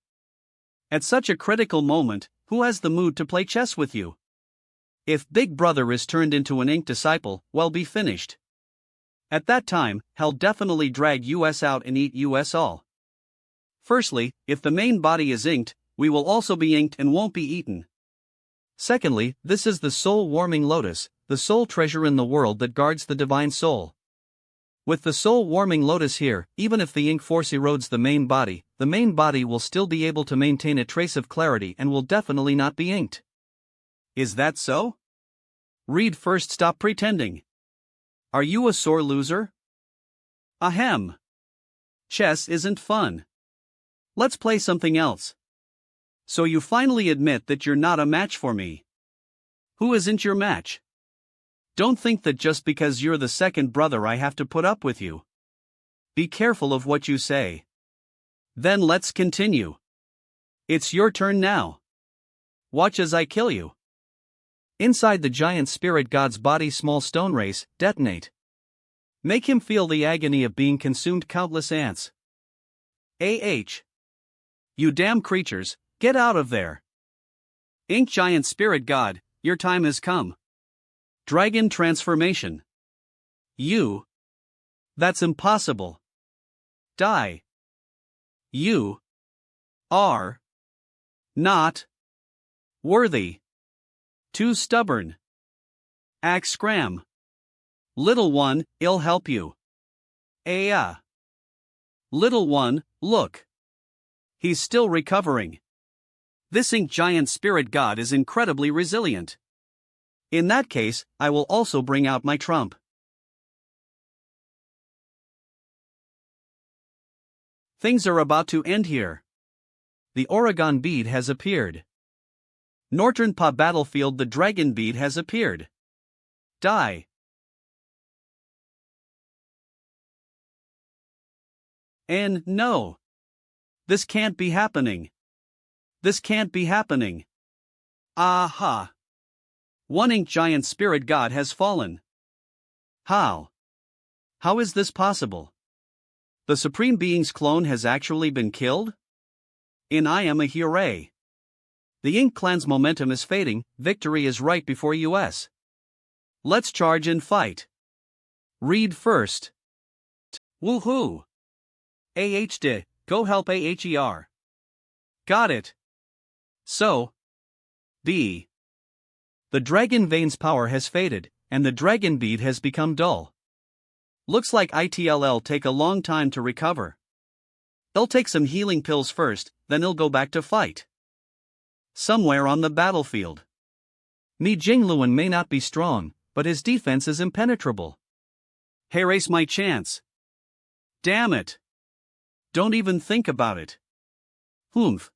At such a critical moment, who has the mood to play chess with you? If Big Brother is turned into an ink disciple, well, be finished. At that time, he'll definitely drag us out and eat us all. Firstly, if the main body is inked, we will also be inked and won't be eaten. Secondly, this is the soul-warming lotus, the soul treasure in the world that guards the divine soul. With the soul-warming lotus here, even if the ink force erodes the main body will still be able to maintain a trace of clarity and will definitely not be inked. Is that so? Read first, stop pretending. Are you a sore loser? Ahem. Chess isn't fun. Let's play something else. So you finally admit that you're not a match for me. Who isn't your match? Don't think that just because you're the second brother I have to put up with you. Be careful of what you say. Then let's continue. It's your turn now. Watch as I kill you. Inside the giant spirit god's body, small stone race, detonate. Make him feel the agony of being consumed countless ants. You damn creatures, get out of there. Ink giant spirit god, your time has come. Dragon transformation. You. That's impossible. Die. You. Are. Not. Worthy. Too stubborn. Axe scram. Little one, I'll help you. Little one, look. He's still recovering. This ink giant spirit god is incredibly resilient. In that case, I will also bring out my trump. Things are about to end here. The Oregon bead has appeared. Northern Pa battlefield, the dragon bead has appeared. Die. And no. This can't be happening. This can't be happening. Aha. One ink giant spirit god has fallen. How? How is this possible? The Supreme Being's clone has actually been killed? I am a hero. The Ink Clan's momentum is fading, victory is right before us. Let's charge and fight. Read first. Woohoo! AHD, go help AHER. Got it. So. B. The Dragon Vein's power has faded, and the Dragon Bead has become dull. Looks like it'll take a long time to recover. They'll take some healing pills first, then he'll go back to fight. Somewhere on the battlefield. Mi Jingluan may not be strong, but his defense is impenetrable. Erase my chance. Damn it. Don't even think about it. Humph.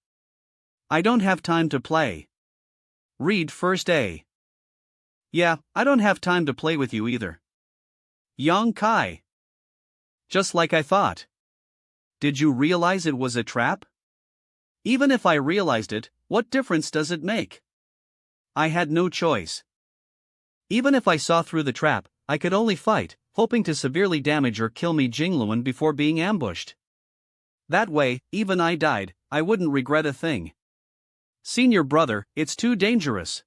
I don't have time to play. Read first A. Yeah, I don't have time to play with you either. Yang Kai. Just like I thought. Did you realize it was a trap? Even if I realized it, what difference does it make? I had no choice. Even if I saw through the trap, I could only fight, hoping to severely damage or kill Mi Jingluan before being ambushed. That way, even I died, I wouldn't regret a thing. Senior brother, it's too dangerous.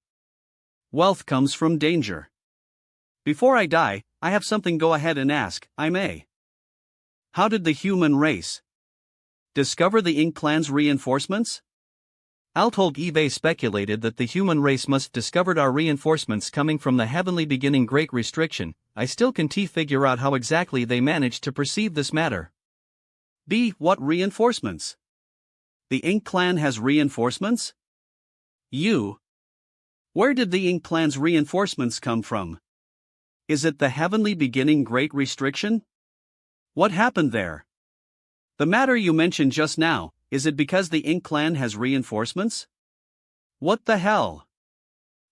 Wealth comes from danger. Before I die, I have something go ahead and ask, I may. How did the human race discover the Ink Clan's reinforcements? Althold Eve speculated that the human race must have discovered our reinforcements coming from the heavenly beginning Great Restriction. I still can't figure out how exactly they managed to perceive this matter. B. What reinforcements? The Ink Clan has reinforcements? Where did the Ink Clan's reinforcements come from? Is it the heavenly beginning Great Restriction? What happened there? The matter you mentioned just now, is it because the Ink Clan has reinforcements? What the hell?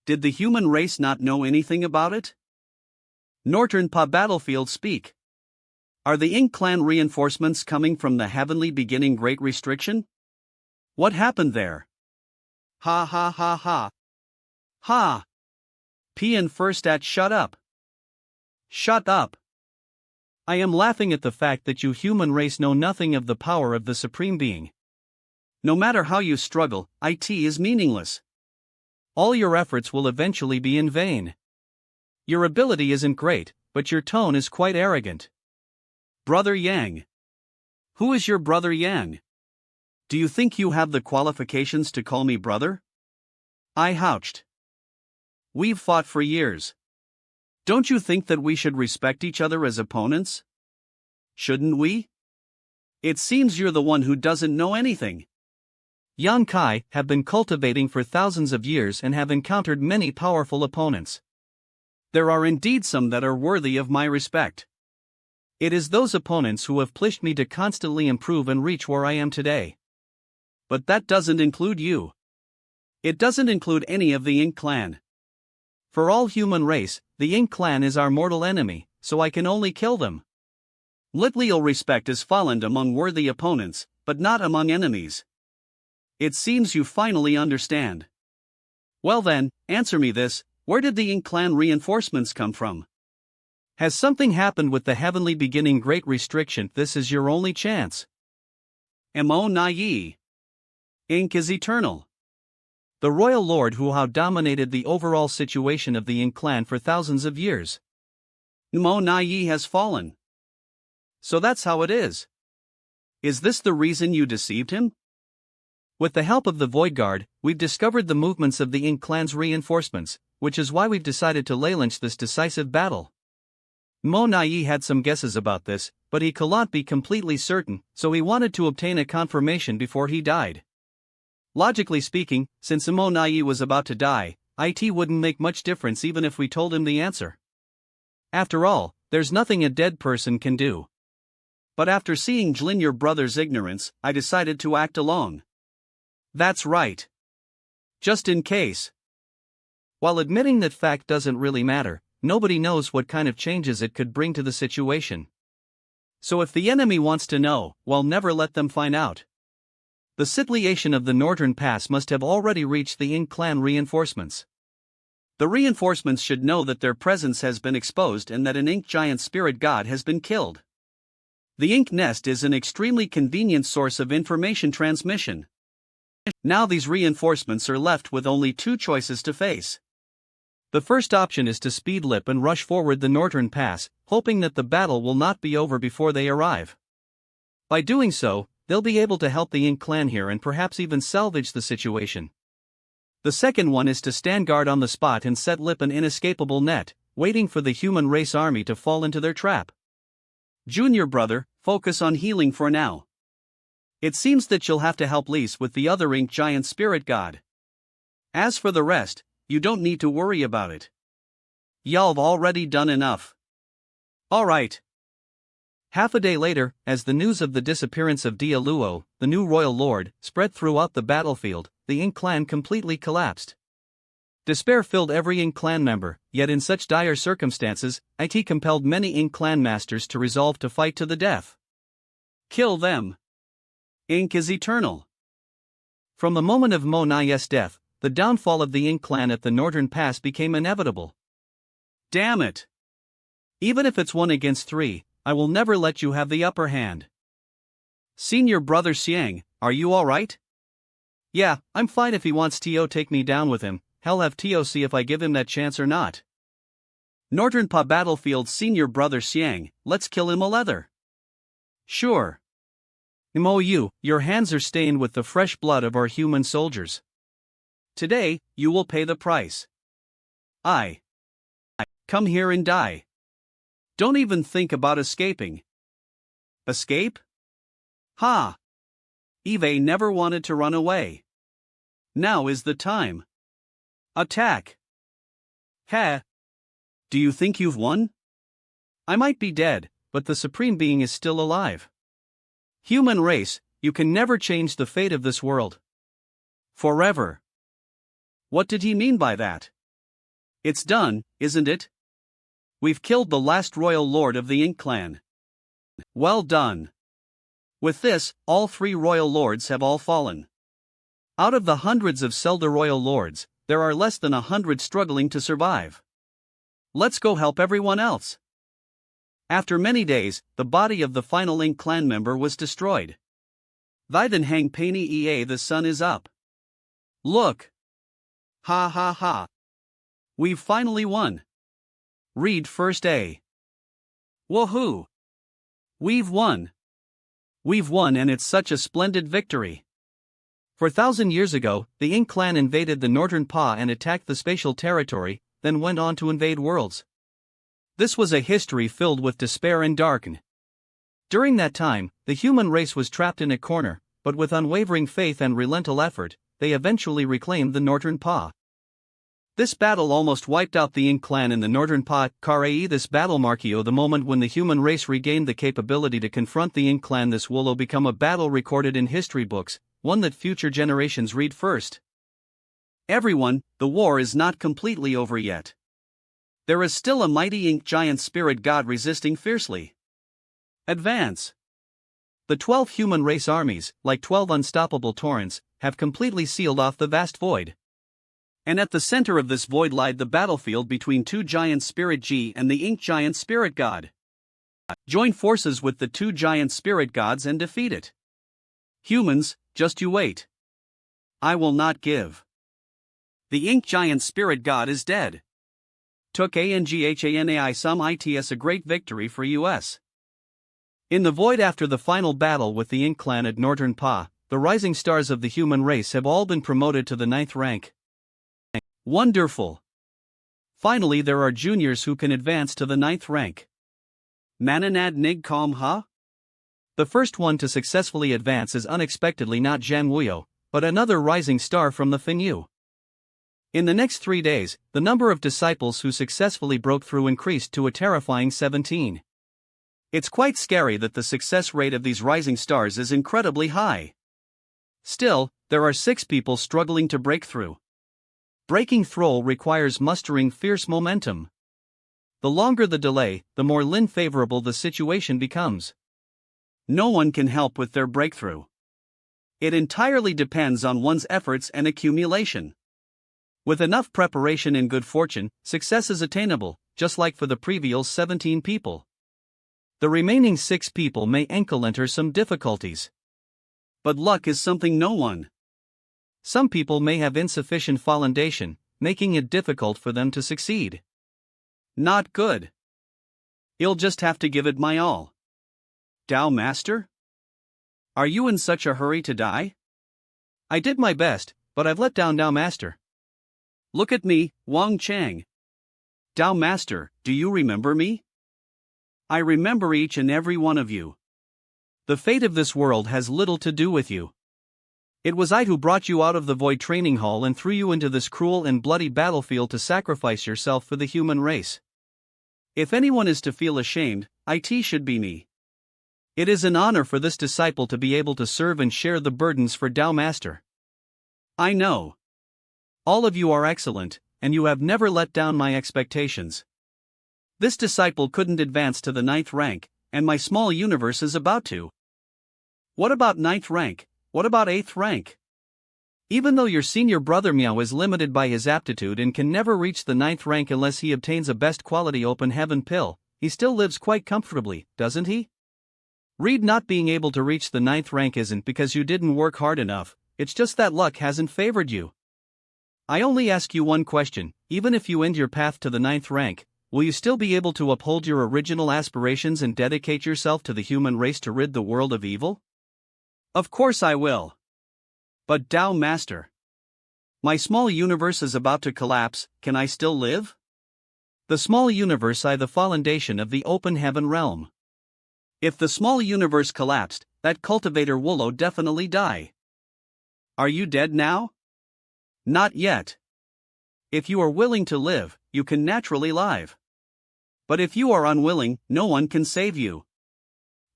Did the human race not know anything about it? Northern Pa battlefield speak. Are the Ink Clan reinforcements coming from the heavenly beginning Great Restriction? What happened there? Ha ha ha ha. Ha! Pian first at shut up. Shut up. I am laughing at the fact that you human race know nothing of the power of the Supreme Being. No matter how you struggle, it is meaningless. All your efforts will eventually be in vain. Your ability isn't great, but your tone is quite arrogant. Brother Yang. Who is your brother Yang? Do you think you have the qualifications to call me brother? I howched. We've fought for years. Don't you think that we should respect each other as opponents? Shouldn't we? It seems you're the one who doesn't know anything. Yang Kai have been cultivating for thousands of years and have encountered many powerful opponents. There are indeed some that are worthy of my respect. It is those opponents who have pushed me to constantly improve and reach where I am today. But that doesn't include you. It doesn't include any of the Ink Clan. For all human race, the Ink Clan is our mortal enemy, so I can only kill them. Little respect is fallen among worthy opponents, but not among enemies. It seems you finally understand. Well then, answer me this, where did the Ink Clan reinforcements come from? Has something happened with the heavenly beginning Great Restriction? This is your only chance. Monayi. Ink is eternal. The royal lord who have dominated the overall situation of the Ink Clan for thousands of years. Monayi has fallen. So that's how it is. Is this the reason you deceived him? With the help of the Void Guard, we've discovered the movements of the Ink Clan's reinforcements, which is why we've decided to launch this decisive battle. Monayi had some guesses about this, but he could not be completely certain, so he wanted to obtain a confirmation before he died. Logically speaking, since Monayi was about to die, it wouldn't make much difference even if we told him the answer. After all, there's nothing a dead person can do. But after seeing Jlin your brother's ignorance, I decided to act alone. That's right. Just in case. While admitting that fact doesn't really matter, nobody knows what kind of changes it could bring to the situation. So if the enemy wants to know, well, never let them find out. The situation of the Northern Pass must have already reached the Ink clan reinforcements. The reinforcements should know that their presence has been exposed and that an Ink giant spirit god has been killed. The Ink nest is an extremely convenient source of information transmission. Now these reinforcements are left with only two choices to face. The first option is to speed lip and rush forward the Northern Pass, hoping that the battle will not be over before they arrive. By doing so, they'll be able to help the Ink clan here and perhaps even salvage the situation. The second one is to stand guard on the spot and set lip an inescapable net, waiting for the human race army to fall into their trap. Junior brother, focus on healing for now. It seems that you'll have to help Lise with the other Ink giant spirit god. As for the rest, you don't need to worry about it. Y'all've already done enough. Alright. Half a day later, as the news of the disappearance of Dialuo, the new royal lord, spread throughout the battlefield, the Ink clan completely collapsed. Despair filled every Ink clan member, yet in such dire circumstances, it compelled many Ink clan masters to resolve to fight to the death. Kill them. Ink is eternal. From the moment of Monayi's death, the downfall of the Ink clan at the Northern Pass became inevitable. Damn it! Even if it's 1 against 3, I will never let you have the upper hand. Senior brother Xiang, are you alright? Yeah, I'm fine if he wants to take me down with him, hell have to see if I give him that chance or not. Northern Pa battlefield senior brother Xiang, let's kill him a leather. Sure. Mou, your hands are stained with the fresh blood of our human soldiers. Today, you will pay the price. I come here and die. Don't even think about escaping. Escape? Ha! Eve never wanted to run away. Now is the time. Attack! Ha! Do you think you've won? I might be dead, but the Supreme Being is still alive. Human race, you can never change the fate of this world. Forever. What did he mean by that? It's done, isn't it? We've killed the last royal lord of the Ink clan. Well done. With this, all 3 royal lords have all fallen. Out of the hundreds of Zelda royal lords, there are less than 100 struggling to survive. Let's go help everyone else. After many days, the body of the final Ink clan member was destroyed. Viden hang paini ea, the sun is up. Look. Ha ha ha. We've finally won. Read first A. Woohoo! We've won. We've won, and it's such a splendid victory. 4,000 years ago, the Ink clan invaded the Northern Pa and attacked the spatial territory, then went on to invade worlds. This was a history filled with despair and darkness. During that time, the human race was trapped in a corner, but with unwavering faith and relentless effort, they eventually reclaimed the Northern Pa. This battle almost wiped out the Ink clan in the Northern Pa. This battle marked the moment when the human race regained the capability to confront the Ink clan. This will become a battle recorded in history books, one that future generations read first. Everyone, the war is not completely over yet. There is still a mighty Ink giant spirit god resisting fiercely. Advance. The 12 human race armies, like 12 unstoppable torrents, have completely sealed off the vast void. And at the center of this void lied the battlefield between 2 giant spirit G and the Ink giant spirit god. Join forces with the 2 giant spirit gods and defeat it. Humans, just you wait. I will not give. The Ink giant spirit god is dead. Took ANGHANAI some ITS a great victory for US. In the void after the final battle with the Ink clan at Northern Pa, the rising stars of the human race have all been promoted to the 9th rank. Wonderful! Finally there are juniors who can advance to the 9th rank. Mananad nig com ha? The first one to successfully advance is unexpectedly not Zhang Wuyo, but another rising star from the Finyu. In the next 3 days, the number of disciples who successfully broke through increased to a terrifying 17. It's quite scary that the success rate of these rising stars is incredibly high. Still, there are 6 people struggling to break through. Breaking through requires mustering fierce momentum. The longer the delay, the more unfavorable the situation becomes. No one can help with their breakthrough. It entirely depends on one's efforts and accumulation. With enough preparation and good fortune, success is attainable, just like for the previous 17 people. The remaining 6 people may encounter some difficulties. But luck is something no one. Some people may have insufficient foundation, making it difficult for them to succeed. Not good. You'll just have to give it my all. Tao Master? Are you in such a hurry to die? I did my best, but I've let down Tao Master. Look at me, Wang Chang. Tao Master, do you remember me? I remember each and every one of you. The fate of this world has little to do with you. It was I who brought you out of the Void Training Hall and threw you into this cruel and bloody battlefield to sacrifice yourself for the human race. If anyone is to feel ashamed, it should be me. It is an honor for this disciple to be able to serve and share the burdens for Tao Master. I know. All of you are excellent, and you have never let down my expectations. This disciple couldn't advance to the 9th rank, and my small universe is about to. What about 9th rank? What about 8th rank? Even though your senior brother Miao is limited by his aptitude and can never reach the 9th rank unless he obtains a best quality open heaven pill, he still lives quite comfortably, doesn't he? Read not being able to reach the 9th rank isn't because you didn't work hard enough, it's just that luck hasn't favored you. I only ask you one question, even if you end your path to the 9th rank, will you still be able to uphold your original aspirations and dedicate yourself to the human race to rid the world of evil? Of course I will. But Tao Master, my small universe is about to collapse, can I still live? The small universe is the foundation of the open heaven realm. If the small universe collapsed, that cultivator will definitely die. Are you dead now? Not yet. If you are willing to live, you can naturally live. But if you are unwilling, no one can save you.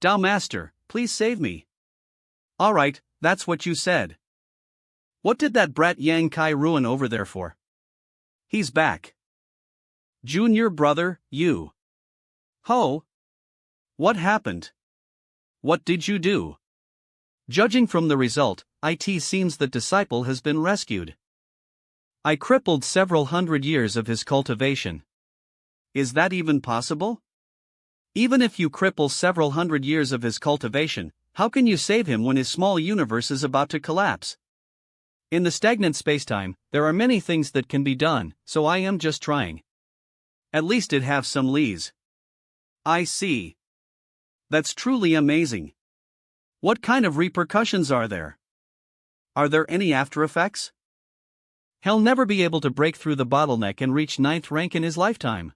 Tao Master, please save me. Alright, that's what you said. What did that brat Yang Kai ruin over there for? He's back. Junior brother, you. Ho! What happened? What did you do? Judging from the result, it seems the disciple has been rescued. I crippled several hundred years of his cultivation. Is that even possible? Even if you cripple several hundred years of his cultivation, how can you save him when his small universe is about to collapse? In the stagnant spacetime, there are many things that can be done, so I am just trying. At least it have some lees. I see. That's truly amazing. What kind of repercussions are there? Are there any after effects? He'll never be able to break through the bottleneck and reach 9th rank in his lifetime.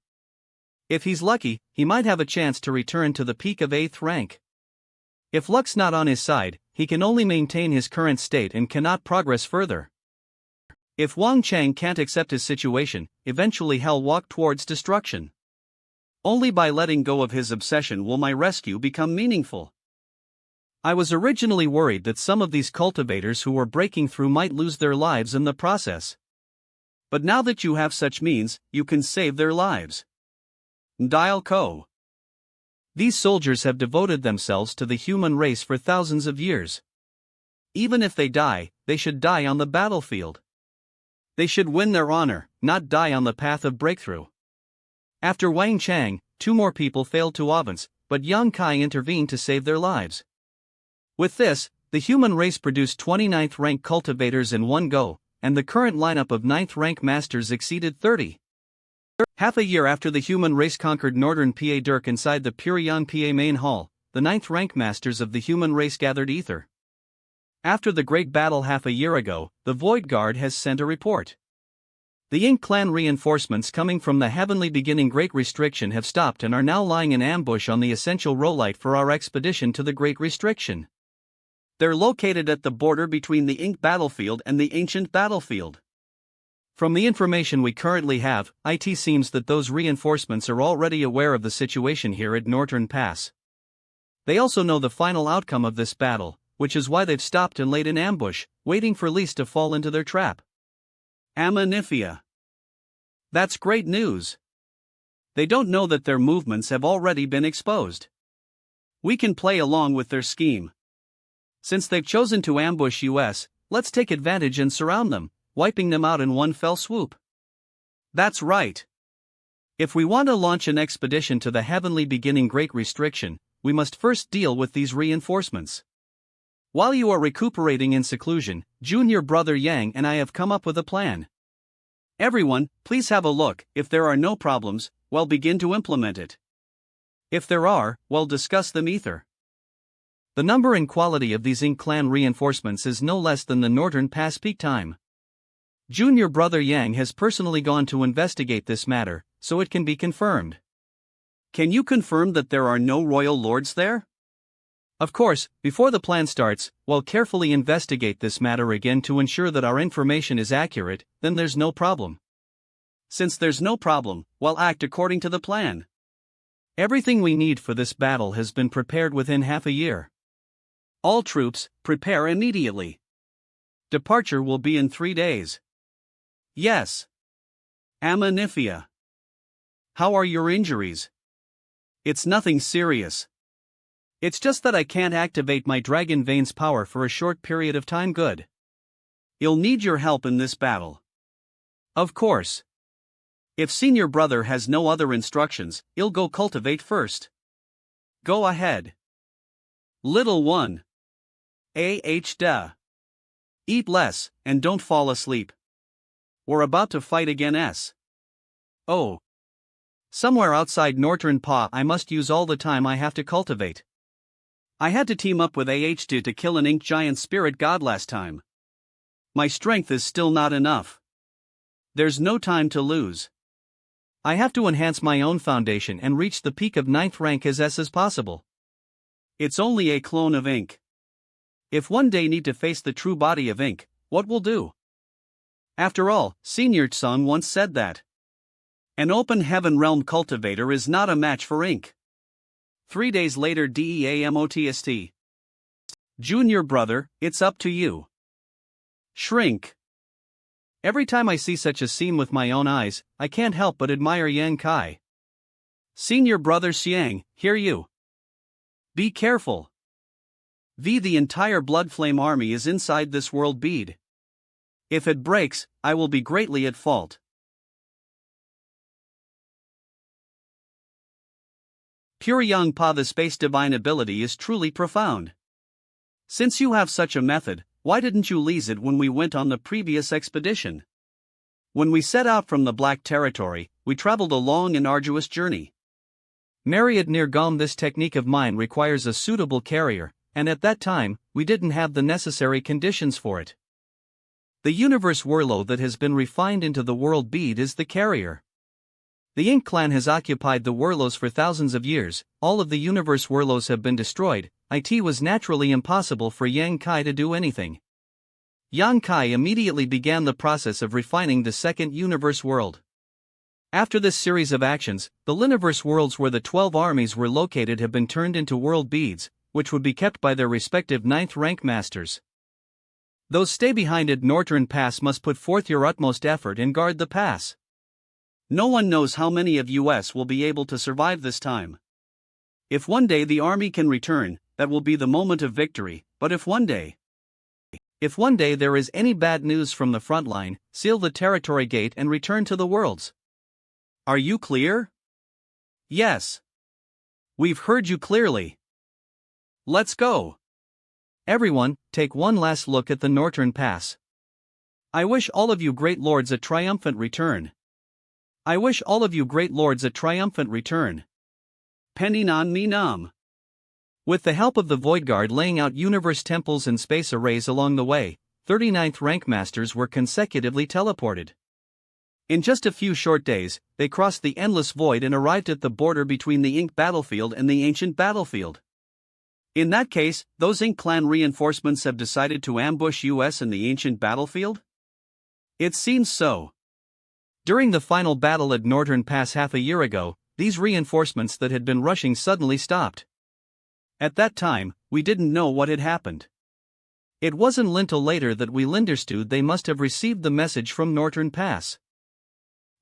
If he's lucky, he might have a chance to return to the peak of 8th rank. If luck's not on his side, he can only maintain his current state and cannot progress further. If Wang Chang can't accept his situation, eventually he'll walk towards destruction. Only by letting go of his obsession will my rescue become meaningful. I was originally worried that some of these cultivators who were breaking through might lose their lives in the process. But now that you have such means, you can save their lives. Dial Ko. These soldiers have devoted themselves to the human race for thousands of years. Even if they die, they should die on the battlefield. They should win their honor, not die on the path of breakthrough. After Wang Chang, 2 more people failed to advance, but Yang Kai intervened to save their lives. With this, the human race produced 29th rank cultivators in one go, and the current lineup of 9th rank masters exceeded 30. Half a year after the human race conquered northern Pa Dirk inside the Purion Pa main hall, the 9th rank masters of the human race gathered ether. After the great battle half a year ago, the Void Guard has sent a report. The Ink clan reinforcements coming from the heavenly beginning Great Restriction have stopped and are now lying in ambush on the essential rolite for our expedition to the Great Restriction. They're located at the border between the Ink battlefield and the ancient battlefield. From the information we currently have, it seems that those reinforcements are already aware of the situation here at Northern Pass. They also know the final outcome of this battle, which is why they've stopped and laid in ambush, waiting for Lise to fall into their trap. Aminifia. That's great news. They don't know that their movements have already been exposed. We can play along with their scheme. Since they've chosen to ambush us, let's take advantage and surround them, wiping them out in one fell swoop. That's right. If we want to launch an expedition to the heavenly beginning Great Restriction, we must first deal with these reinforcements. While you are recuperating in seclusion, Junior Brother Yang and I have come up with a plan. Everyone, please have a look. If there are no problems, we'll begin to implement it. If there are, we'll discuss them ether. The number and quality of these Ink clan reinforcements is no less than the Northern Pass peak time. Junior Brother Yang has personally gone to investigate this matter, so it can be confirmed. Can you confirm that there are no royal lords there? Of course, before the plan starts, we'll carefully investigate this matter again to ensure that our information is accurate, then there's no problem. Since there's no problem, we'll act according to the plan. Everything we need for this battle has been prepared within half a year. All troops, prepare immediately. Departure will be in 3 days. Yes. Aminifia. How are your injuries? It's nothing serious. It's just that I can't activate my Dragon Vein's power for a short period of time. Good. You'll need your help in this battle. Of course. If Senior Brother has no other instructions, he'll go cultivate first. Go ahead. Little one. Da. Eat less, and don't fall asleep. We're about to fight again. Oh. Somewhere outside Northern Pa I must use all the time I have to cultivate. I had to team up with to kill an Ink giant spirit god last time. My strength is still not enough. There's no time to lose. I have to enhance my own foundation and reach the peak of 9th rank as possible. It's only a clone of Ink. If one day need to face the true body of Ink, what will do? After all, Senior Tsung once said that an open heaven realm cultivator is not a match for Ink. 3 days later DEAMOTST. Junior Brother, it's up to you. Shrink. Every time I see such a scene with my own eyes, I can't help but admire Yang Kai. Senior Brother Xiang, hear you. Be careful. The entire Blood Flame army is inside this world bead. If it breaks, I will be greatly at fault. Pure Yang Pa, the space divine ability is truly profound. Since you have such a method, why didn't you lease it when we went on the previous expedition? When we set out from the Black Territory, we traveled a long and arduous journey. Myriad near Gom, this technique of mine requires a suitable carrier, and at that time, we didn't have the necessary conditions for it. The universe Wurlo that has been refined into the world bead is the carrier. The Ink clan has occupied the Wurlos for thousands of years, all of the universe Wurlos have been destroyed, it was naturally impossible for Yang Kai to do anything. Yang Kai immediately began the process of refining the second universe world. After this series of actions, the Liniverse worlds where the 12 armies were located have been turned into world beads, which would be kept by their respective 9th rank masters. Those stay behind at Northern Pass must put forth your utmost effort and guard the pass. No one knows how many of us will be able to survive this time. If one day the army can return, that will be the moment of victory, but if one day there is any bad news from the front line, seal the territory gate and return to the worlds. Are you clear? Yes. We've heard you clearly. Let's go. Everyone, take one last look at the Northern Pass. I wish all of you great lords a triumphant return. I wish all of you great lords a triumphant return. Pendinan me nam. With the help of the Void Guard laying out universe temples and space arrays along the way, 39th rank masters were consecutively teleported. In just a few short days, they crossed the endless void and arrived at the border between the Ink battlefield and the ancient battlefield. In that case, those Ink clan reinforcements have decided to ambush US in the ancient battlefield? It seems so. During the final battle at Northern Pass half a year ago, these reinforcements that had been rushing suddenly stopped. At that time, we didn't know what had happened. It wasn't until later that we understood they must have received the message from Northern Pass.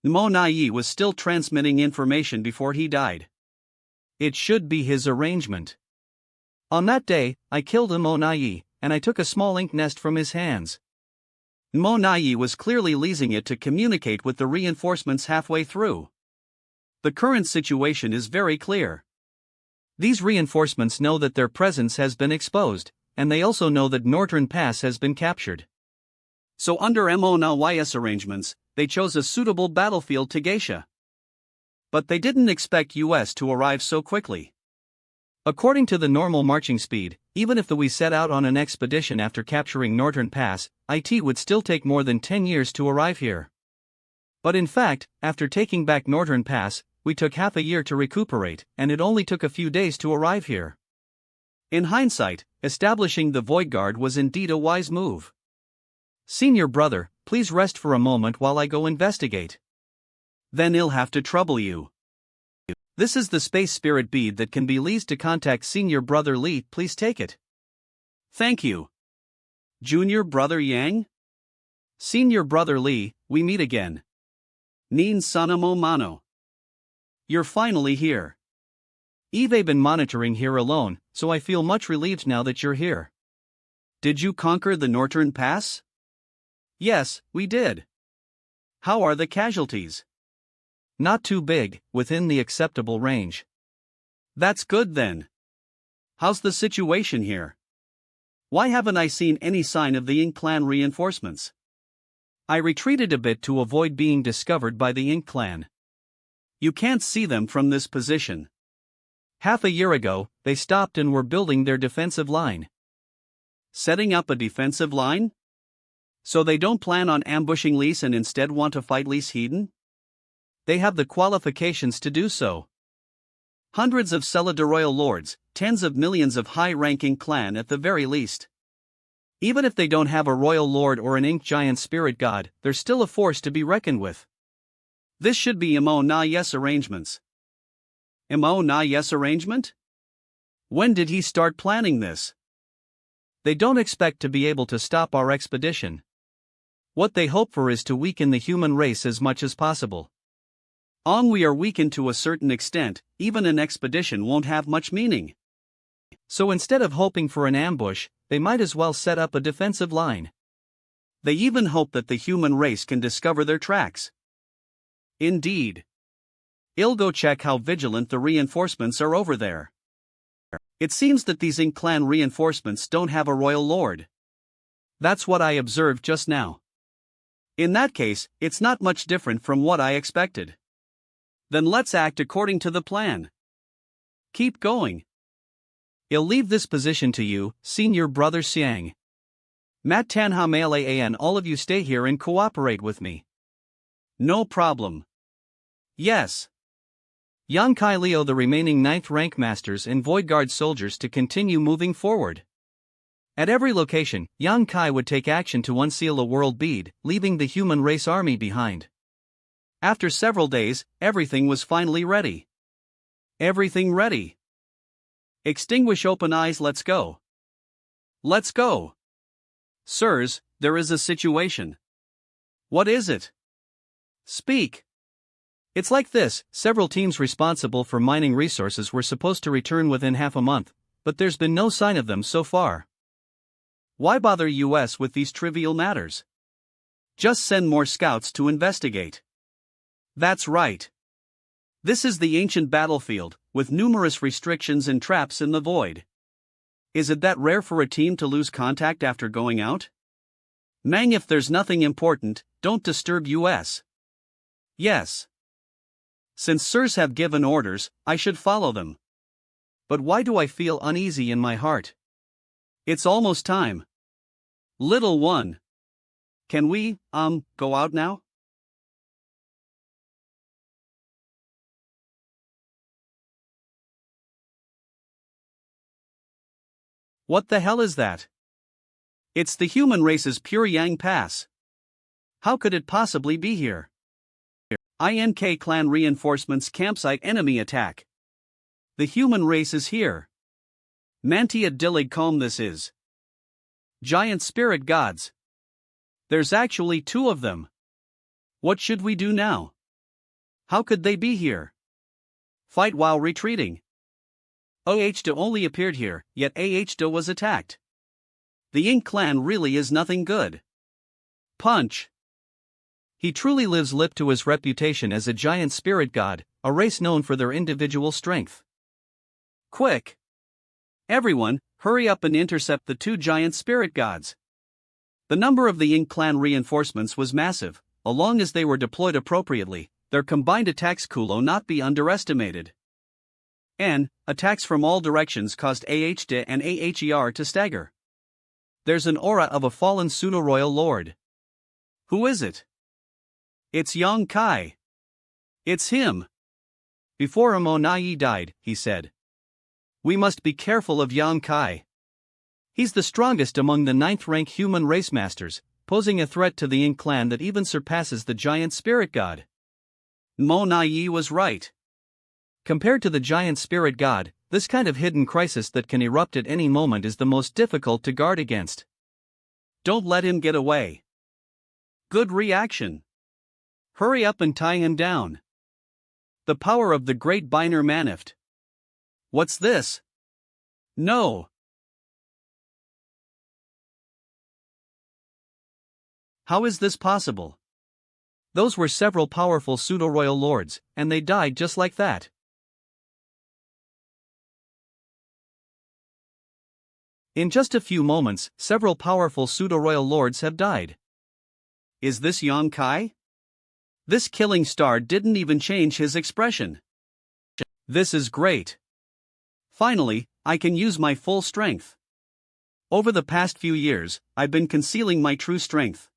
Monayi was still transmitting information before he died. It should be his arrangement. On that day, I killed Monayi, and I took a small ink nest from his hands. Monayi was clearly leasing it to communicate with the reinforcements halfway through. The current situation is very clear. These reinforcements know that their presence has been exposed, and they also know that Northern Pass has been captured. So under Monayi's arrangements, they chose a suitable battlefield to Geisha. But they didn't expect US to arrive so quickly. According to the normal marching speed, even if we set out on an expedition after capturing Northern Pass, it would still take more than 10 years to arrive here. But in fact, after taking back Northern Pass, we took half a year to recuperate, and it only took a few days to arrive here. In hindsight, establishing the Void Guard was indeed a wise move. Senior brother, please rest for a moment while I go investigate. Then I'll have to trouble you. This is the space spirit bead that can be leased to contact Senior Brother Lee, please take it. Thank you. Junior Brother Yang? Senior Brother Lee, we meet again. Nin sanamo mano. You're finally here. I've been monitoring here alone, so I feel much relieved now that you're here. Did you conquer the Northern Pass? Yes, we did. How are the casualties? Not too big, within the acceptable range. That's good then. How's the situation here? Why haven't I seen any sign of the Ink clan reinforcements? I retreated a bit to avoid being discovered by the Ink clan. You can't see them from this position. Half a year ago, they stopped and were building their defensive line. Setting up a defensive line? So they don't plan on ambushing Lys and instead want to fight Lys Hedon? They have the qualifications to do so. Hundreds of Celida royal lords, tens of millions of high-ranking clan at the very least. Even if they don't have a royal lord or an ink giant spirit god, they're still a force to be reckoned with. This should be Monayi's arrangements. Monayi's arrangement? When did he start planning this? They don't expect to be able to stop our expedition. What they hope for is to weaken the human race as much as possible. We are weakened to a certain extent, even an expedition won't have much meaning. So instead of hoping for an ambush, they might as well set up a defensive line. They even hope that the human race can discover their tracks. Indeed. I'll go check how vigilant the reinforcements are over there. It seems that these Ink clan reinforcements don't have a royal lord. That's what I observed just now. In that case, it's not much different from what I expected. Then let's act according to the plan. Keep going. I'll leave this position to you, Senior Brother Xiang. Mat Tanha Mele and all of you stay here and cooperate with me. No problem. Yes. Yang Kai Leo the remaining 9th rank masters and Void Guard soldiers to continue moving forward. At every location, Yang Kai would take action to unseal a world bead, leaving the human race army behind. After several days, everything was finally ready. Everything ready. Extinguish open eyes, let's go. Let's go. Sirs, there is a situation. What is it? Speak. It's like this, several teams responsible for mining resources were supposed to return within half a month, but there's been no sign of them so far. Why bother US with these trivial matters? Just send more scouts to investigate. That's right. This is the ancient battlefield, with numerous restrictions and traps in the void. Is it that rare for a team to lose contact after going out? Mang, if there's nothing important, don't disturb US. Yes. Since sirs have given orders, I should follow them. But why do I feel uneasy in my heart? It's almost time. Little one. Can we, go out now? What the hell is that? It's the human race's pure Yang Pass. How could it possibly be here? INK clan reinforcements campsite enemy attack. The human race is here. Mantia Dillig Calm this is. Giant spirit gods. There's actually 2 of them. What should we do now? How could they be here? Fight while retreating. Ohda only appeared here, yet Ahda was attacked. The Ink clan really is nothing good. Punch. He truly lives lip to his reputation as a giant spirit god, a race known for their individual strength. Quick! Everyone, hurry up and intercept the 2 giant spirit gods. The number of the Ink clan reinforcements was massive, as long as they were deployed appropriately, their combined attacks could not be underestimated. And attacks from all directions caused Ahda and Aher to stagger. There's an aura of a fallen pseudo-royal lord. Who is it? It's Yang Kai. It's him. Before Monayi died, he said. We must be careful of Yang Kai. He's the strongest among the 9th-rank human race masters, posing a threat to the Ink clan that even surpasses the giant spirit god. Monayi was right. Compared to the giant spirit god, this kind of hidden crisis that can erupt at any moment is the most difficult to guard against. Don't let him get away. Good reaction. Hurry up and tie him down. The power of the great Biner Manift. What's this? No. How is this possible? Those were several powerful pseudo-royal lords, and they died just like that. In just a few moments, several powerful pseudo-royal lords have died. Is this Yang Kai? This killing star didn't even change his expression. This is great. Finally, I can use my full strength. Over the past few years, I've been concealing my true strength.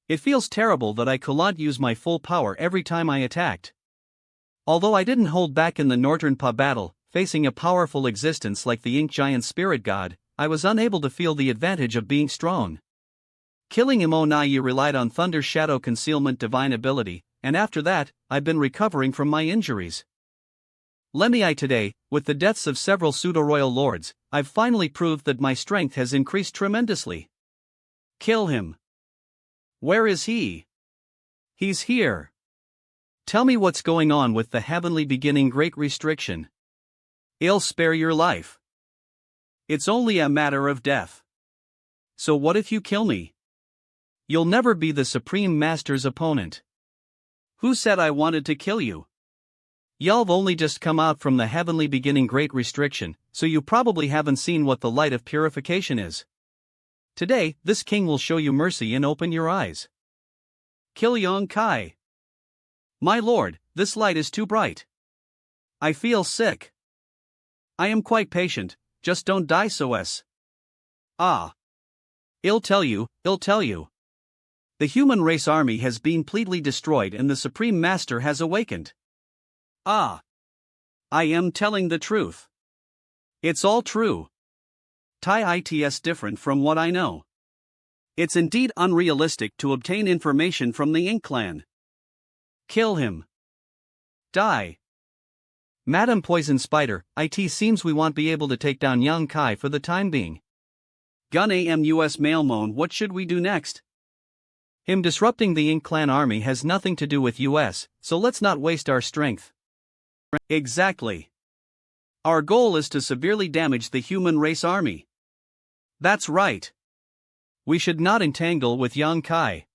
It feels terrible that I could not use my full power every time I attacked. Although I didn't hold back in the Northern Pa battle, facing a powerful existence like the Ink Giant Spirit God, I was unable to feel the advantage of being strong. Killing Monayi relied on Thunder's Shadow Concealment divine ability, and after that, I've been recovering from my injuries. Lemii today, with the deaths of several pseudo-royal lords, I've finally proved that my strength has increased tremendously. Kill him. Where is he? He's here. Tell me what's going on with the heavenly beginning great restriction. I'll spare your life. It's only a matter of death. So what if you kill me? You'll never be the Supreme Master's opponent. Who said I wanted to kill you? You've only just come out from the heavenly beginning great restriction, so you probably haven't seen what the light of purification is. Today, this king will show you mercy and open your eyes. Kill Yang Kai. My lord, this light is too bright. I feel sick. I am quite patient, just don't die so as. Ah. I'll tell you. The human race army has been completely destroyed and the Supreme Master has awakened. Ah. I am telling the truth. It's all true. It's different from what I know. It's indeed unrealistic to obtain information from the Ink clan. Kill him. Die. Madam Poison Spider, it seems we won't be able to take down Yang Kai for the time being. Gun US Mailmon, what should we do next? Him disrupting the Ink clan army has nothing to do with US, so let's not waste our strength. Exactly. Our goal is to severely damage the human race army. That's right. We should not entangle with Yang Kai.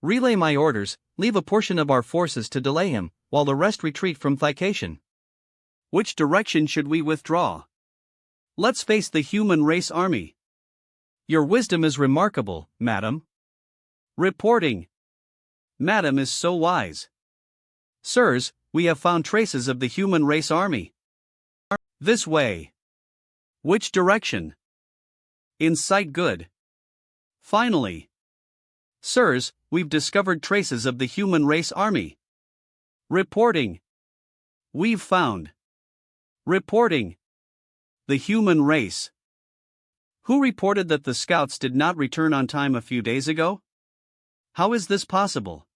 Relay my orders, leave a portion of our forces to delay him, while the rest retreat from Thication. Which direction should we withdraw? Let's face the human race army. Your wisdom is remarkable, madam. Reporting. Madam is so wise. Sirs, we have found traces of the human race army. This way. Which direction? In sight good. Finally. Sirs, we've discovered traces of the human race army. Reporting. We've found. Reporting. The human race. Who reported that the scouts did not return on time a few days ago? How is this possible?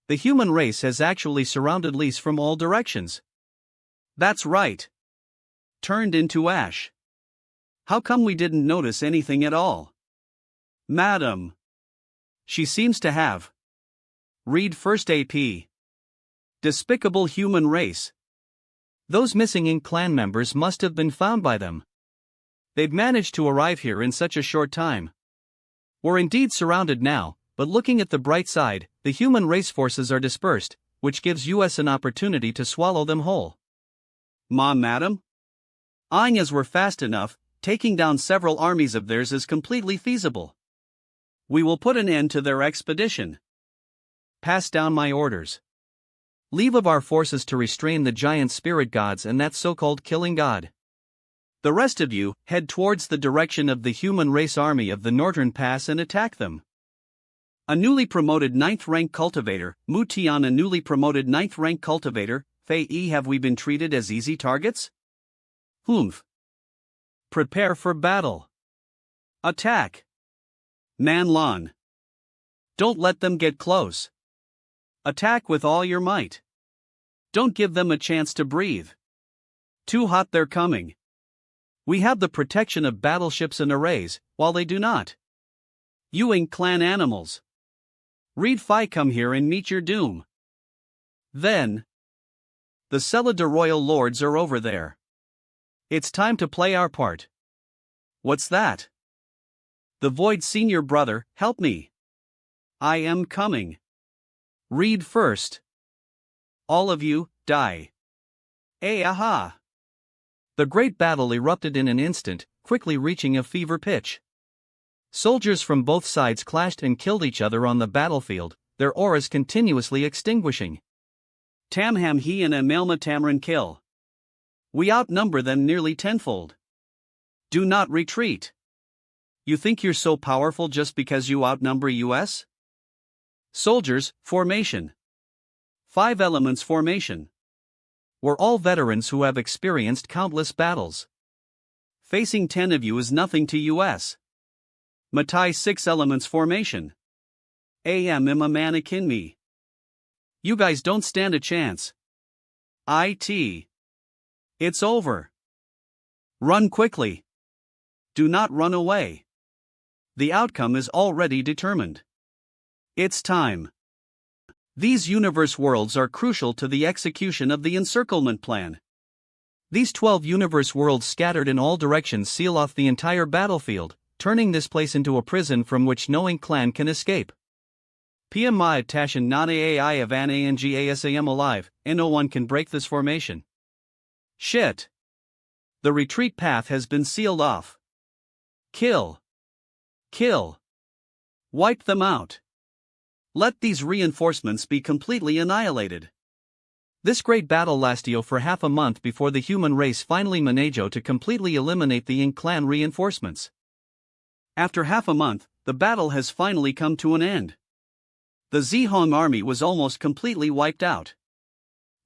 The human race has actually surrounded Lys from all directions. That's right. Turned into ash. How come we didn't notice anything at all? Madam. She seems to have. Read first AP. Despicable human race. Those missing Ink clan members must have been found by them. They've managed to arrive here in such a short time. We're indeed surrounded now, but looking at the bright side, the human race forces are dispersed, which gives us an opportunity to swallow them whole. Madam? As we're fast enough, taking down several armies of theirs is completely feasible. We will put an end to their expedition. Pass down my orders. Leave of our forces to restrain the giant spirit gods and that so-called killing god. The rest of you, head towards the direction of the human race army of the northern pass and attack them. A newly promoted 9th rank cultivator, Mutian. A newly promoted 9th rank cultivator, Fei. Have we been treated as easy targets? Humph. Prepare for battle. Attack. Manlan. Don't let them get close. Attack with all your might. Don't give them a chance to breathe. Too hot, they're coming. We have the protection of battleships and arrays, while they do not. You Ink clan animals. Read Phi, come here and meet your doom. Then. The Celida royal lords are over there. It's time to play our part. What's that? The Void senior brother, help me. I am coming. Read first. All of you, die. Aha! The great battle erupted in an instant, quickly reaching a fever pitch. Soldiers from both sides clashed and killed each other on the battlefield, their auras continuously extinguishing. Tamham he and Amalma Tamrin kill. We outnumber them nearly tenfold. Do not retreat. You think you're so powerful just because you outnumber us? Soldiers, formation. 5 elements formation. We're all veterans who have experienced countless battles. Facing 10 of you is nothing to us. Matai 6 elements formation. Am a mannequin me. You guys don't stand a chance. It's over. Run quickly. Do not run away. The outcome is already determined. It's time. These universe worlds are crucial to the execution of the encirclement plan. These 12 universe worlds scattered in all directions seal off the entire battlefield, turning this place into a prison from which no Ink clan can escape. PMI Tashan Nana AI of Angasam alive, and no one can break this formation. Shit. The retreat path has been sealed off. Kill. Kill. Wipe them out. Let these reinforcements be completely annihilated. This great battle lasted for half a month before the human race finally managed to completely eliminate the Ink clan reinforcements. After half a month, the battle has finally come to an end. The Zihong army was almost completely wiped out.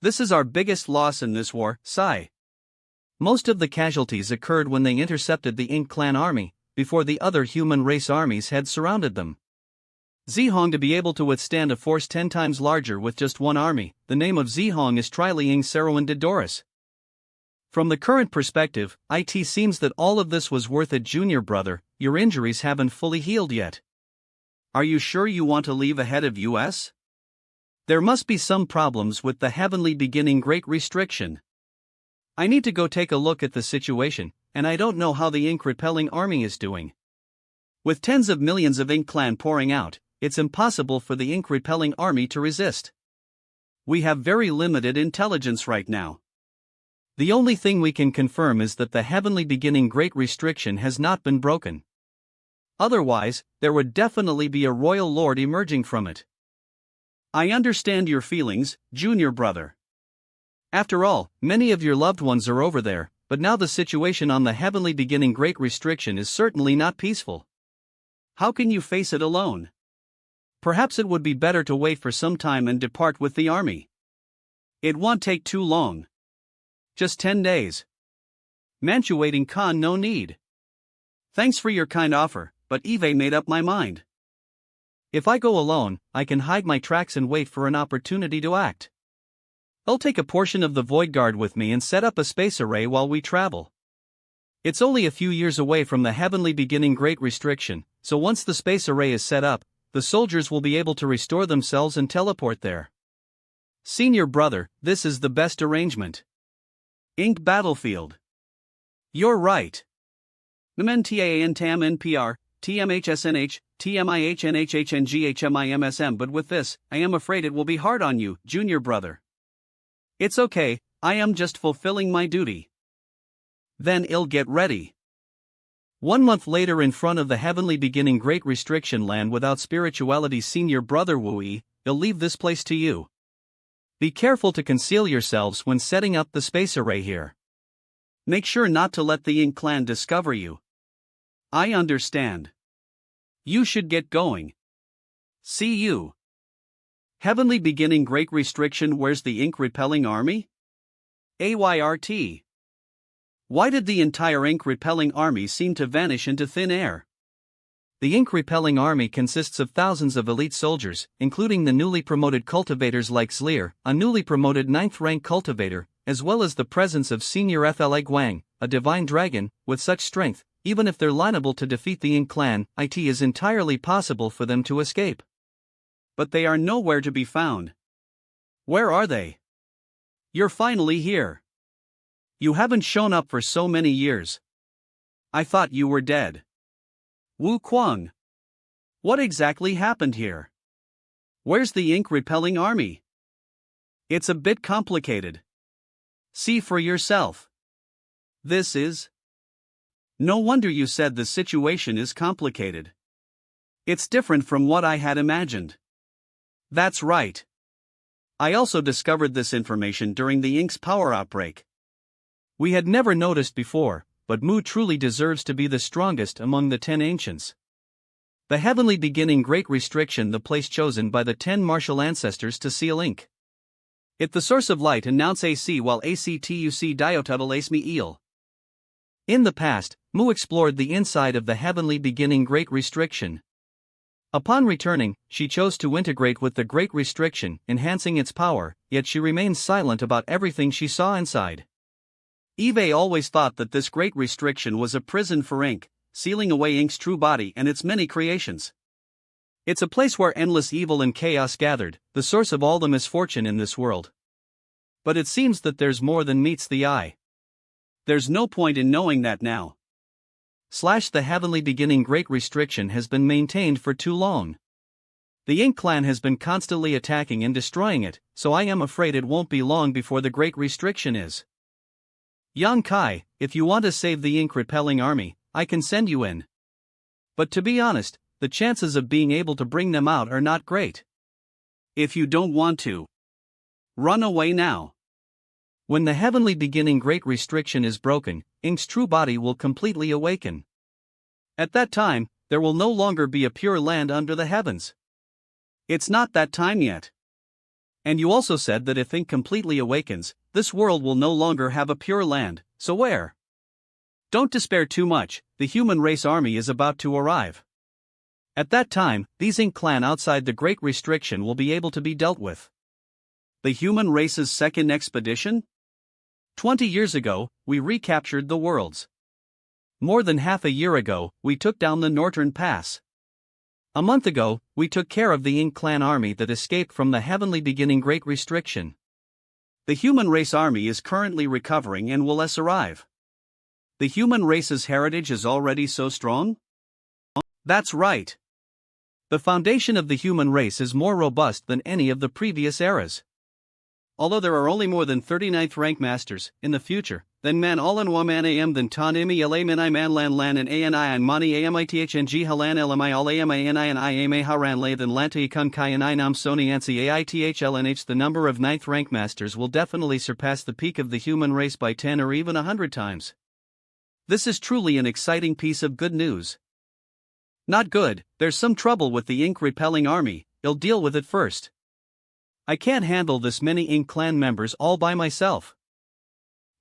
This is our biggest loss in this war, Sai. Most of the casualties occurred when they intercepted the Ink clan army, before the other human race armies had surrounded them. Zihong to be able to withstand a force 10 times larger with just one army. The name of Zihong is Triliang Saruan de Doris. From the current perspective, it seems that all of this was worth it. Junior brother, your injuries haven't fully healed yet. Are you sure you want to leave ahead of us? There must be some problems with the heavenly beginning great restriction. I need to go take a look at the situation, and I don't know how the Ink repelling army is doing. With tens of millions of Ink clan pouring out, it's impossible for the Ink repelling army to resist. We have very limited intelligence right now. The only thing we can confirm is that the heavenly beginning great restriction has not been broken. Otherwise, there would definitely be a royal lord emerging from it. I understand your feelings, junior brother. After all, many of your loved ones are over there, but now the situation on the heavenly beginning great restriction is certainly not peaceful. How can you face it alone? Perhaps it would be better to wait for some time and depart with the army. It won't take too long. Just 10 days. Manchu waiting Khan, no need. Thanks for your kind offer, but Eve made up my mind. If I go alone, I can hide my tracks and wait for an opportunity to act. I'll take a portion of the Void Guard with me and set up a space array while we travel. It's only a few years away from the heavenly beginning Great Restriction, so once the space array is set up, the soldiers will be able to restore themselves and teleport there. Senior brother, this is the best arrangement. Ink Battlefield. You're right. MNTAN TAM NPR, TMHSNH, TMIHNHHNGHMIMSM, but with this, I am afraid it will be hard on you, junior brother. It's okay, I am just fulfilling my duty. Then I'll get ready. 1 month later, in front of the heavenly beginning Great Restriction land without spirituality, senior brother Wui, I'll leave this place to you. Be careful to conceal yourselves when setting up the space array here. Make sure not to let the Ink clan discover you. I understand. You should get going. See you. Heavenly beginning Great Restriction. Where's the Ink repelling army? AYRT. Why did the entire Ink repelling army seem to vanish into thin air? The Ink repelling army consists of thousands of elite soldiers, including the newly promoted cultivators like Zlear, a newly promoted 9th rank cultivator, as well as the presence of Senior FLA Guang, a divine dragon. With such strength, even if they're liable to defeat the Ink clan, it is entirely possible for them to escape. But they are nowhere to be found. Where are they? You're finally here. You haven't shown up for so many years. I thought you were dead. Wu Kuang. What exactly happened here? Where's the Ink repelling army? It's a bit complicated. See for yourself. This is... No wonder you said the situation is complicated. It's different from what I had imagined. That's right. I also discovered this information during the Ink's power outbreak. We had never noticed before, but Mu truly deserves to be the strongest among the 10 ancients. The heavenly beginning Great Restriction, the place chosen by the 10 martial ancestors to seal Ink. It the source of light, announce AC while ACTUC diotuttle ace me eel. In the past, Mu explored the inside of the heavenly beginning Great Restriction. Upon returning, she chose to integrate with the Great Restriction, enhancing its power, yet she remains silent about everything she saw inside. Eve always thought that this Great Restriction was a prison for Ink, sealing away Ink's true body and its many creations. It's a place where endless evil and chaos gathered, the source of all the misfortune in this world. But it seems that there's more than meets the eye. There's no point in knowing that now. The heavenly beginning Great Restriction has been maintained for too long. The Ink clan has been constantly attacking and destroying it, so I am afraid it won't be long before the Great Restriction is. Yang Kai, if you want to save the Ink repelling army, I can send you in. But to be honest, the chances of being able to bring them out are not great. If you don't want to, run away now. When the heavenly beginning Great Restriction is broken, Ink's true body will completely awaken. At that time, there will no longer be a pure land under the heavens. It's not that time yet. And you also said that if Ink completely awakens, this world will no longer have a pure land, so where? Don't despair too much, the human race army is about to arrive. At that time, these Ink clan outside the Great Restriction will be able to be dealt with. The human race's second expedition? 20 years ago, we recaptured the worlds. More than half a year ago, we took down the Northern Pass. A month ago, we took care of the Ink clan army that escaped from the heavenly beginning Great Restriction. The human race army is currently recovering and will arrive. The human race's heritage is already so strong? That's right. The foundation of the human race is more robust than any of the previous eras. Although there are only more than 39th rank masters, in the future, then man all in one man am than ton imi la min I man lan lan and ani and mani amithng halan lmi all ami and I ama haran lay than lanta kun kai and I nam sony ansi aithlnh. The number of 9th rank masters will definitely surpass the peak of the human race by 10 or even 100 times. This is truly an exciting piece of good news. Not good, there's some trouble with the Ink repelling army, I'll deal with it first. I can't handle this many Ink clan members all by myself.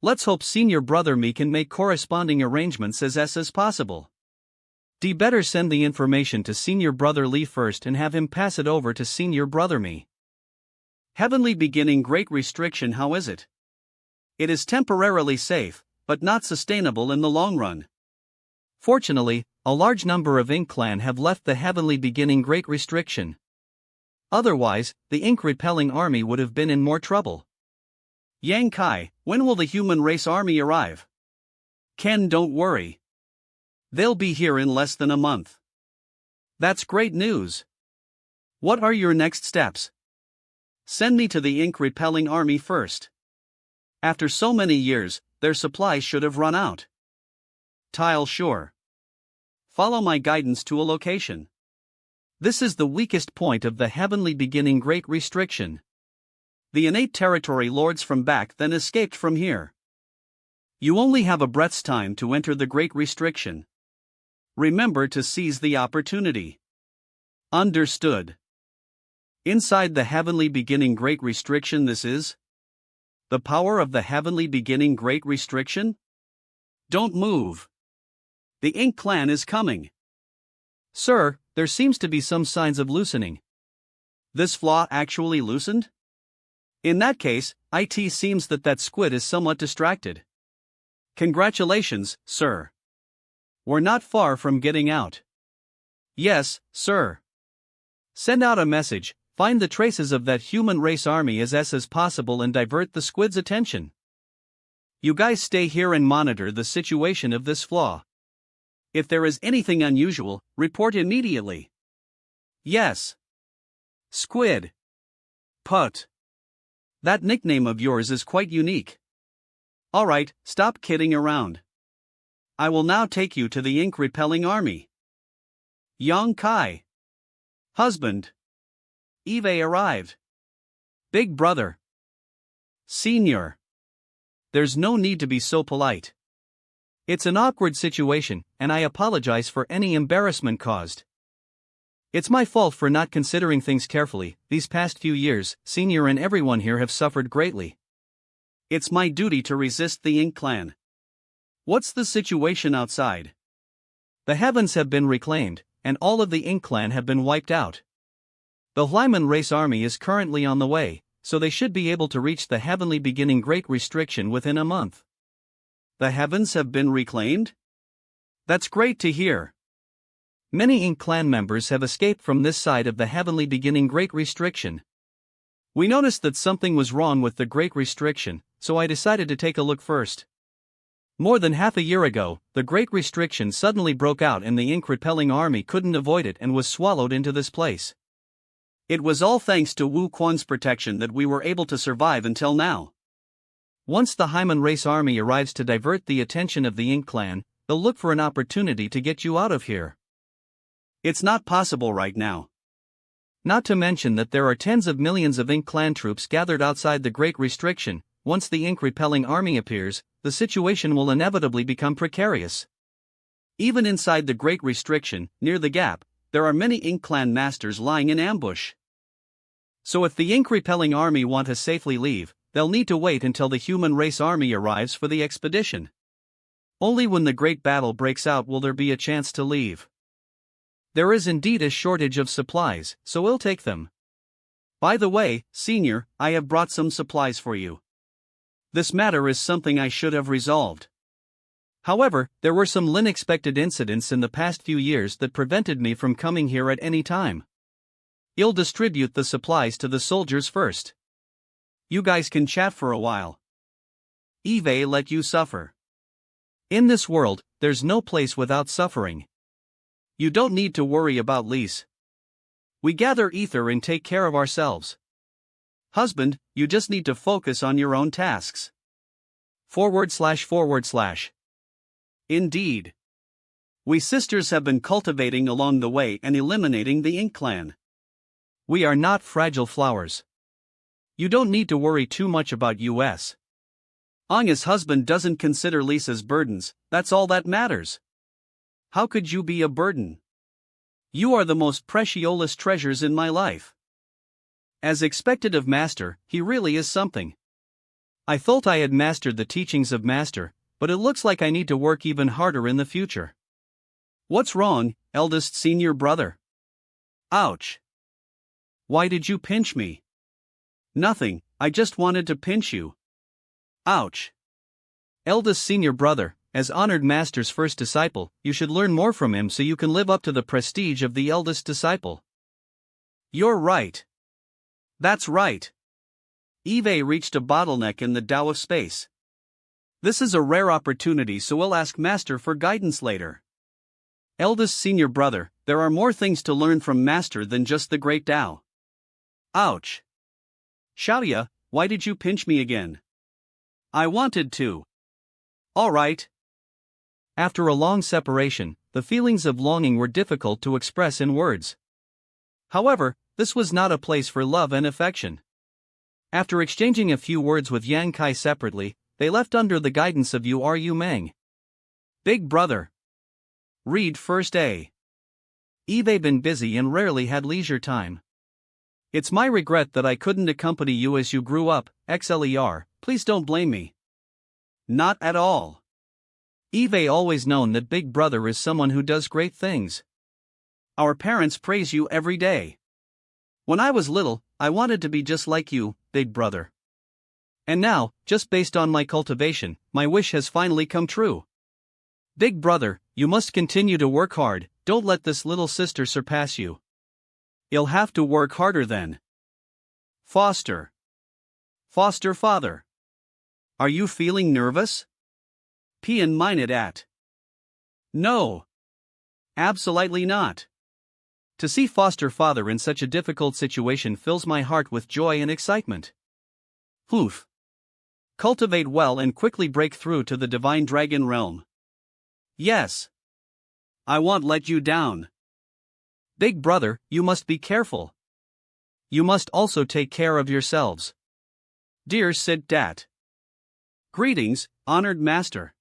Let's hope senior brother me can make corresponding arrangements as possible. Better send the information to Senior Brother Lee first and have him pass it over to Senior Brother me. Heavenly beginning Great Restriction, how is it? It is temporarily safe, but not sustainable in the long run. Fortunately, a large number of Ink Clan have left the Heavenly Beginning Great Restriction. Otherwise, the ink-repelling army would have been in more trouble. Yang Kai, when will the human race army arrive? Ken, don't worry. They'll be here in less than a month. That's great news. What are your next steps? Send me to the ink-repelling army first. After so many years, their supplies should have run out. Tile sure. Follow my guidance to a location. This is the weakest point of the Heavenly Beginning Great Restriction. The innate territory lords from back then escaped from here. You only have a breath's time to enter the Great Restriction. Remember to seize the opportunity. Understood. Inside the Heavenly Beginning Great Restriction, this is the power of the Heavenly Beginning Great Restriction? Don't move. The Ink Clan is coming. Sir, there seems to be some signs of loosening. This flaw actually loosened? In that case, it seems that squid is somewhat distracted. Congratulations, sir. We're not far from getting out. Yes, sir. Send out a message, find the traces of that human race army as possible and divert the squid's attention. You guys stay here and monitor the situation of this flaw. If there is anything unusual, report immediately. Yes. Squid. Put. That nickname of yours is quite unique. Alright, stop kidding around. I will now take you to the ink-repelling army. Yang Kai. Husband. Eve arrived. Big brother. Senior. There's no need to be so polite. It's an awkward situation, and I apologize for any embarrassment caused. It's my fault for not considering things carefully. These past few years, Senior and everyone here have suffered greatly. It's my duty to resist the Ink Clan. What's the situation outside? The heavens have been reclaimed, and all of the Ink Clan have been wiped out. The Hyman race army is currently on the way, so they should be able to reach the Heavenly Beginning Great Restriction within a month. The heavens have been reclaimed? That's great to hear. Many Ink Clan members have escaped from this side of the Heavenly Beginning Great Restriction. We noticed that something was wrong with the Great Restriction, so I decided to take a look first. More than half a year ago, the Great Restriction suddenly broke out and the ink-repelling army couldn't avoid it and was swallowed into this place. It was all thanks to Wu Quan's protection that we were able to survive until now. Once the Hyman race army arrives to divert the attention of the Ink Clan, they'll look for an opportunity to get you out of here. It's not possible right now. Not to mention that there are tens of millions of Ink Clan troops gathered outside the Great Restriction. Once the ink-repelling army appears, the situation will inevitably become precarious. Even inside the Great Restriction, near the gap, there are many Ink Clan masters lying in ambush. So if the ink-repelling army want to safely leave, they'll need to wait until the human race army arrives for the expedition. Only when the great battle breaks out will there be a chance to leave. There is indeed a shortage of supplies, so we'll take them. By the way, Senior, I have brought some supplies for you. This matter is something I should have resolved. However, there were some unexpected incidents in the past few years that prevented me from coming here at any time. You'll distribute the supplies to the soldiers first. You guys can chat for a while. Eve let you suffer. In this world, there's no place without suffering. You don't need to worry about Lise. We gather ether and take care of ourselves. Husband, you just need to focus on your own tasks. //. Indeed. We sisters have been cultivating along the way and eliminating the Ink Clan. We are not fragile flowers. You don't need to worry too much about us. Anya's husband doesn't consider Lisa's burdens, that's all that matters. How could you be a burden? You are the most precious treasures in my life. As expected of Master, he really is something. I thought I had mastered the teachings of Master, but it looks like I need to work even harder in the future. What's wrong, eldest senior brother? Ouch. Why did you pinch me? Nothing, I just wanted to pinch you. Ouch. Eldest senior brother, as honored master's first disciple, you should learn more from him so you can live up to the prestige of the eldest disciple. You're right. That's right. Eve reached a bottleneck in the Tao of space. This is a rare opportunity, so we'll ask Master for guidance later. Eldest senior brother, there are more things to learn from Master than just the great Tao. Ouch. Xiaoya, why did you pinch me again? I wanted to. Alright. After a long separation, the feelings of longing were difficult to express in words. However, this was not a place for love and affection. After exchanging a few words with Yang Kai separately, they left under the guidance of Yu Meng. Big brother. Read first A. Eve been busy and rarely had leisure time. It's my regret that I couldn't accompany you as you grew up, XLER, please don't blame me. Not at all. Eve always known that Big Brother is someone who does great things. Our parents praise you every day. When I was little, I wanted to be just like you, Big Brother. And now, just based on my cultivation, my wish has finally come true. Big Brother, you must continue to work hard, don't let this little sister surpass you. You'll have to work harder then. Foster father. Are you feeling nervous? Pian mined at. No. Absolutely not. To see foster father in such a difficult situation fills my heart with joy and excitement. Oof. Cultivate well and quickly break through to the divine dragon realm. Yes. I won't let you down. Big Brother, you must be careful. You must also take care of yourselves. Dear Sid Dat. Greetings, honored master.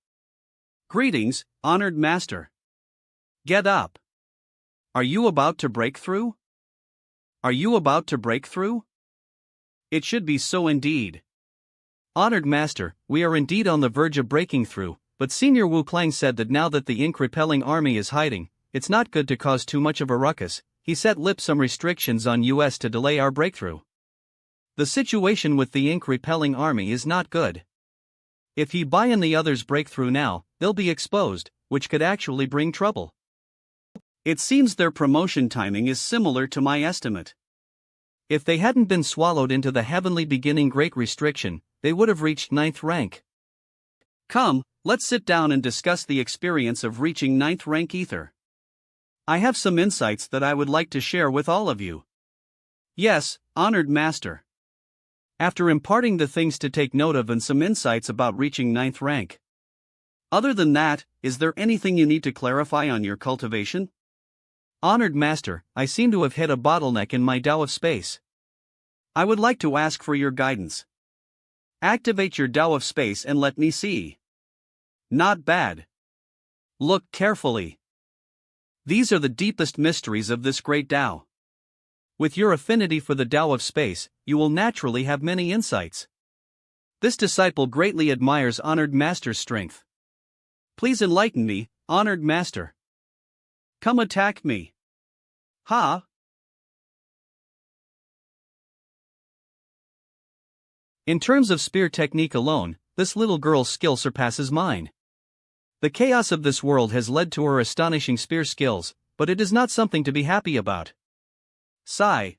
Greetings, honored master. Get up. Are you about to break through? Are you about to break through? It should be so indeed. Honored master, we are indeed on the verge of breaking through, but Senior Wu Klang said that now that the ink-repelling army is hiding, it's not good to cause too much of a ruckus. He set some restrictions on US to delay our breakthrough. The situation with the ink-repelling army is not good. If he buy in the others' breakthrough now, they'll be exposed, which could actually bring trouble. It seems their promotion timing is similar to my estimate. If they hadn't been swallowed into the heavenly beginning great restriction, they would have reached 9th rank. Come, let's sit down and discuss the experience of reaching 9th rank ether. I have some insights that I would like to share with all of you. Yes, honored master. After imparting the things to take note of and some insights about reaching 9th rank. Other than that, is there anything you need to clarify on your cultivation? Honored master, I seem to have hit a bottleneck in my Tao of space. I would like to ask for your guidance. Activate your Tao of space and let me see. Not bad. Look carefully. These are the deepest mysteries of this great Tao. With your affinity for the Tao of space, you will naturally have many insights. This disciple greatly admires honored master's strength. Please enlighten me, honored master. Come attack me. Ha! In terms of spear technique alone, this little girl's skill surpasses mine. The chaos of this world has led to her astonishing spear skills, but it is not something to be happy about. Sigh.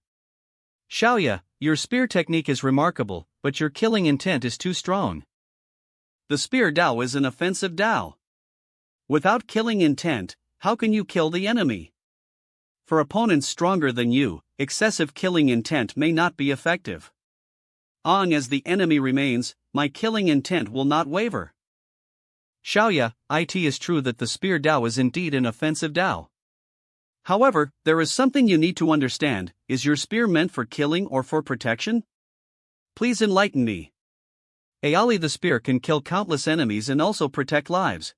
Xiaoya, your spear technique is remarkable, but your killing intent is too strong. The spear Tao is an offensive Tao. Without killing intent, how can you kill the enemy? For opponents stronger than you, excessive killing intent may not be effective. Long as the enemy remains, my killing intent will not waver. Xiaoya, it is true that the spear Tao is indeed an offensive Tao. However, there is something you need to understand. Is your spear meant for killing or for protection? Please enlighten me. Ali, the spear can kill countless enemies and also protect lives.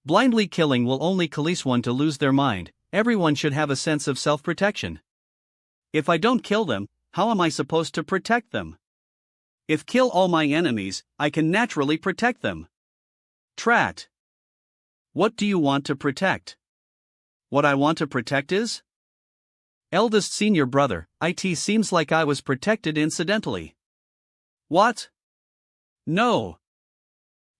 Blindly killing will only cause one to lose their mind. Everyone should have a sense of self-protection. If I don't kill them, how am I supposed to protect them? If kill all my enemies, I can naturally protect them. Trat. What do you want to protect? What I want to protect is? Eldest senior brother, it seems like I was protected incidentally. What? No.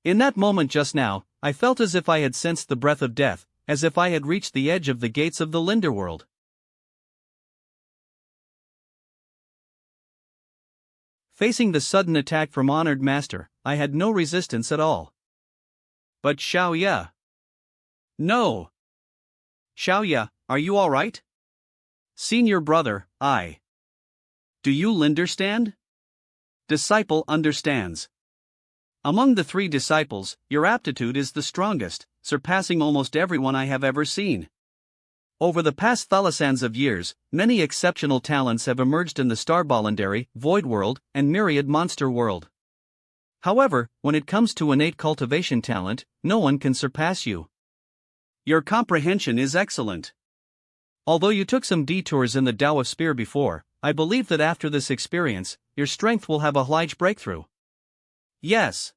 In that moment just now, I felt as if I had sensed the breath of death, as if I had reached the edge of the gates of the Linderworld. Facing the sudden attack from Honored Master, I had no resistance at all. But Xiaoya. No. Xiaoya, are you alright? Senior brother, I. Do you Linderstand? Disciple understands. Among the 3 disciples, your aptitude is the strongest, surpassing almost everyone I have ever seen. Over the past thousands of years, many exceptional talents have emerged in the Starballandary, Void World, and Myriad Monster World. However, when it comes to innate cultivation talent, no one can surpass you. Your comprehension is excellent. Although you took some detours in the Tao of Spear before, I believe that after this experience, your strength will have a huge breakthrough. Yes.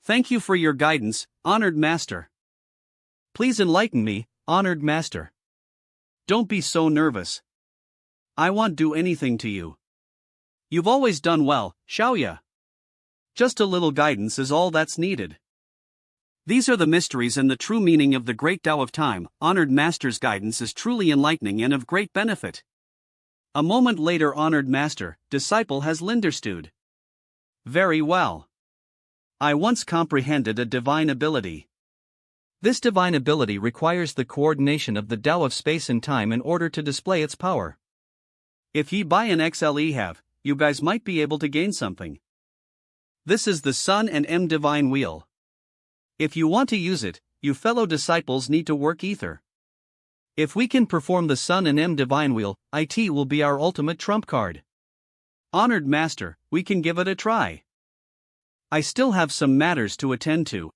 Thank you for your guidance, Honored Master. Please enlighten me, Honored Master. Don't be so nervous. I won't do anything to you. You've always done well, Xiaoya. Just a little guidance is all that's needed. These are the mysteries and the true meaning of the great Tao of Time. Honored Master's guidance is truly enlightening and of great benefit. A moment later, Honored Master, disciple has Linderstood. Very well. I once comprehended a divine ability. This divine ability requires the coordination of the Tao of space and time in order to display its power. If ye buy an XLE have, you guys might be able to gain something. This is the Sun and M Divine Wheel. If you want to use it, you fellow disciples need to work ether. If we can perform the Sun and M Divine Wheel, it will be our ultimate trump card. Honored Master, we can give it a try. I still have some matters to attend to.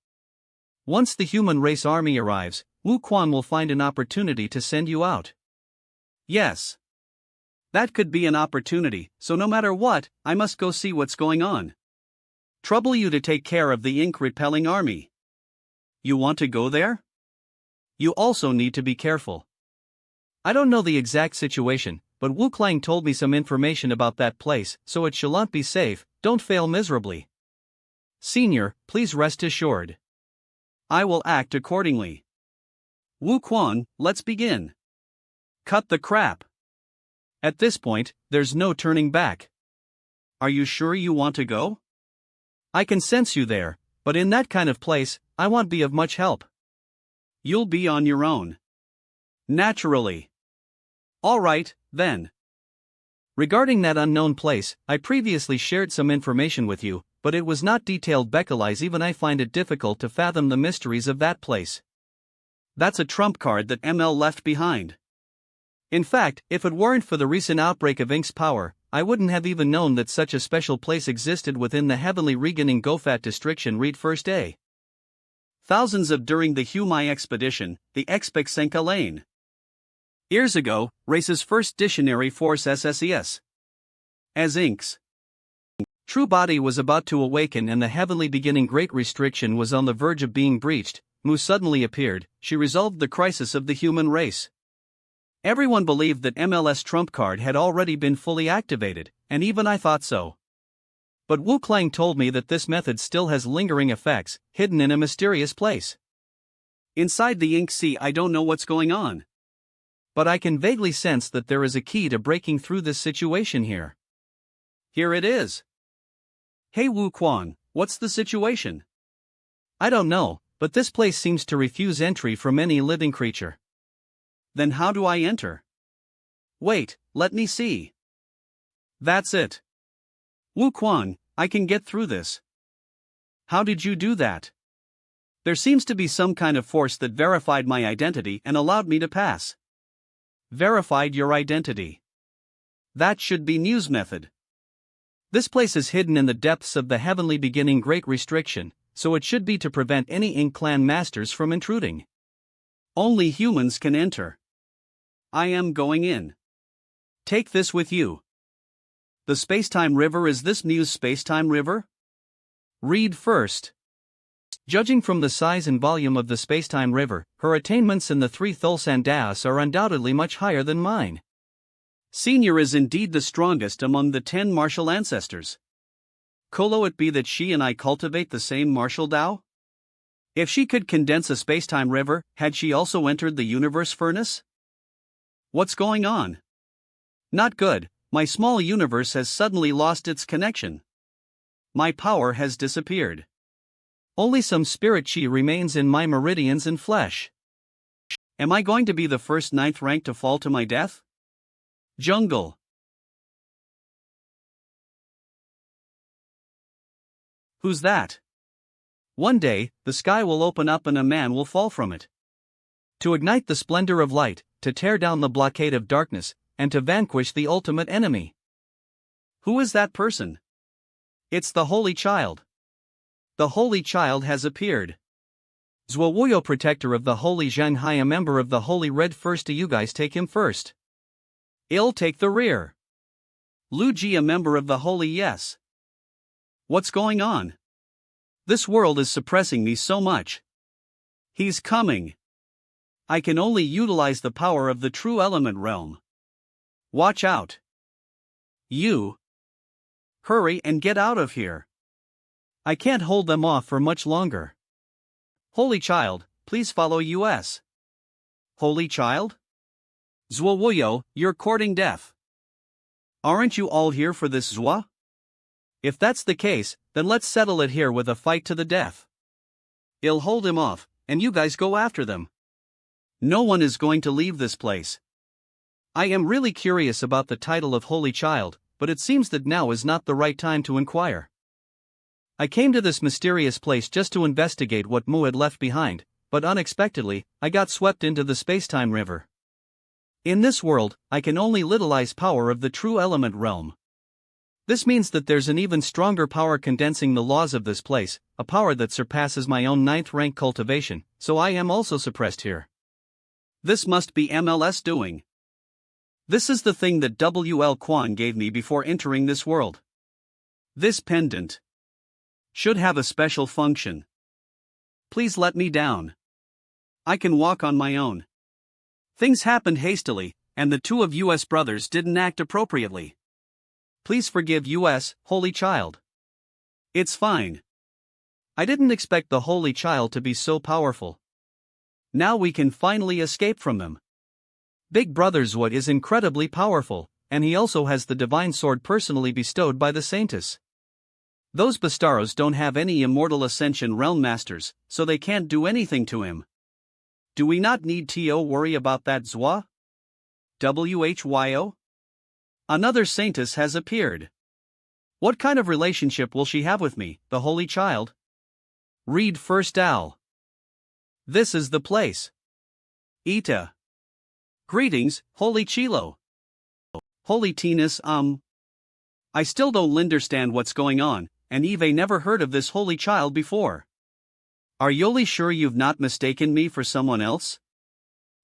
Once the human race army arrives, Wu Quan will find an opportunity to send you out. Yes. That could be an opportunity, so no matter what, I must go see what's going on. Trouble you to take care of the ink-repelling army. You want to go there? You also need to be careful. I don't know the exact situation, but Wu Klang told me some information about that place, so it shall not be safe. Don't fail miserably. Senior, please rest assured. I will act accordingly. Wu Quan, let's begin. Cut the crap. At this point, there's no turning back. Are you sure you want to go? I can sense you there, but in that kind of place, I won't be of much help. You'll be on your own. Naturally. All right, then. Regarding that unknown place, I previously shared some information with you, but it was not detailed. Beckons, even I find it difficult to fathom the mysteries of that place. That's a trump card that ML left behind. In fact, if it weren't for the recent outbreak of Ink's power, I wouldn't have even known that such a special place existed within the heavenly Reganing Gofat district. Read first A. Thousands of during the Humai expedition, the Escalate. Years ago, race's first dictionary force SSES. As Ink's true body was about to awaken and the heavenly beginning great restriction was on the verge of being breached, Mu suddenly appeared. She resolved the crisis of the human race. Everyone believed that MLS trump card had already been fully activated, and even I thought so. But Wu Klang told me that this method still has lingering effects, hidden in a mysterious place. Inside the Ink Sea, I don't know what's going on. But I can vaguely sense that there is a key to breaking through this situation here. Here it is. Hey Wu Quan, what's the situation? I don't know, but this place seems to refuse entry from any living creature. Then how do I enter? Wait, let me see. That's it. Wu Quan, I can get through this. How did you do that? There seems to be some kind of force that verified my identity and allowed me to pass. Verified your identity. That should be news method. This place is hidden in the depths of the heavenly beginning great restriction, so it should be to prevent any Ink clan masters from intruding. Only humans can enter. I am going in. Take this with you. The Spacetime River, is this Muse Spacetime River? Read first. Judging from the size and volume of the spacetime river, her attainments in the 3 Thulsan Daos are undoubtedly much higher than mine. Senior is indeed the strongest among the 10 martial ancestors. Colo it be that she and I cultivate the same martial Tao? If she could condense a spacetime river, had she also entered the universe furnace? What's going on? Not good, my small universe has suddenly lost its connection. My power has disappeared. Only some spirit chi remains in my meridians and flesh. Am I going to be the first 9th rank to fall to my death? Jungle. Who's that? One day, the sky will open up and a man will fall from it. To ignite the splendor of light, to tear down the blockade of darkness, and to vanquish the ultimate enemy. Who is that person? It's the Holy Child. The Holy Child has appeared. Zhuoyo, protector of the Holy Zhanghai, a member of the Holy Red. First, do you guys take him first? I'll take the rear. Lu Ji, a member of the Holy Yes. What's going on? This world is suppressing me so much. He's coming. I can only utilize the power of the true element realm. Watch out. You. Hurry and get out of here. I can't hold them off for much longer. Holy Child, please follow us. Holy Child? Zhuoyo, you're courting death. Aren't you all here for this Zhua? If that's the case, then let's settle it here with a fight to the death. I'll hold him off, and you guys go after them. No one is going to leave this place. I am really curious about the title of Holy Child, but it seems that now is not the right time to inquire. I came to this mysterious place just to investigate what Mu had left behind, but unexpectedly, I got swept into the spacetime river. In this world, I can only utilize power of the true element realm. This means that there's an even stronger power condensing the laws of this place, a power that surpasses my own 9th rank cultivation, so I am also suppressed here. This must be MLS doing. This is the thing that W.L. Quan gave me before entering this world. This pendant should have a special function. Please let me down. I can walk on my own. Things happened hastily, and the 2 of us brothers didn't act appropriately. Please forgive us, Holy Child. It's fine. I didn't expect the Holy Child to be so powerful. Now we can finally escape from them. Big Brother's what is incredibly powerful, and he also has the divine sword personally bestowed by the Saintus. Those Bastaros don't have any immortal Ascension realm masters, so they can't do anything to him. Do we not need to worry about that Zhua? Whyo? Another Saintess has appeared. What kind of relationship will she have with me, the Holy Child? Read first Al. This is the place. Ita. Greetings, Holy Chilo. Holy Tinas, I still don't understand what's going on, and Eve never heard of this Holy Child before. Are Yoli sure you've not mistaken me for someone else?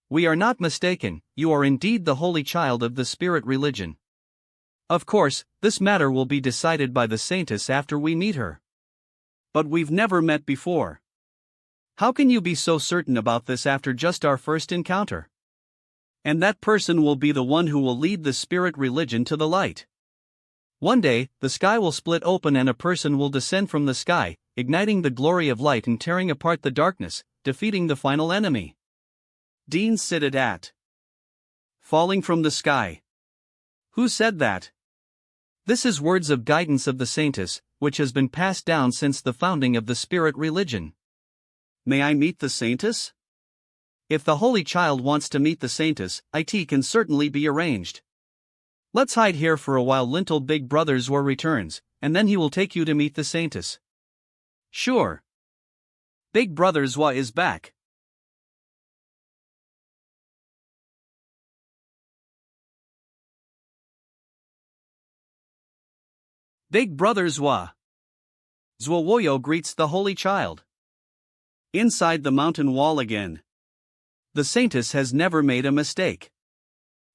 We are not mistaken, you are indeed the Holy Child of the Spirit religion. Of course, this matter will be decided by the Saintess after we meet her. But we've never met before. How can you be so certain about this after just our first encounter? And that person will be the one who will lead the Spirit religion to the light. One day, the sky will split open and a person will descend from the sky, igniting the glory of light and tearing apart the darkness, defeating the final enemy. Dean Siddat at. Falling from the sky. Who said that? This is words of guidance of the Saintess, which has been passed down since the founding of the Spirit religion. May I meet the Saintess? If the Holy Child wants to meet the Saintess, it can certainly be arranged. Let's hide here for a while until Big Brother Zwa returns, and then he will take you to meet the Saintess. Sure. Big Brother Zwa is back. Big Brother Zwa. Zwawoyo greets the Holy Child. Inside the mountain wall again. The Saintess has never made a mistake.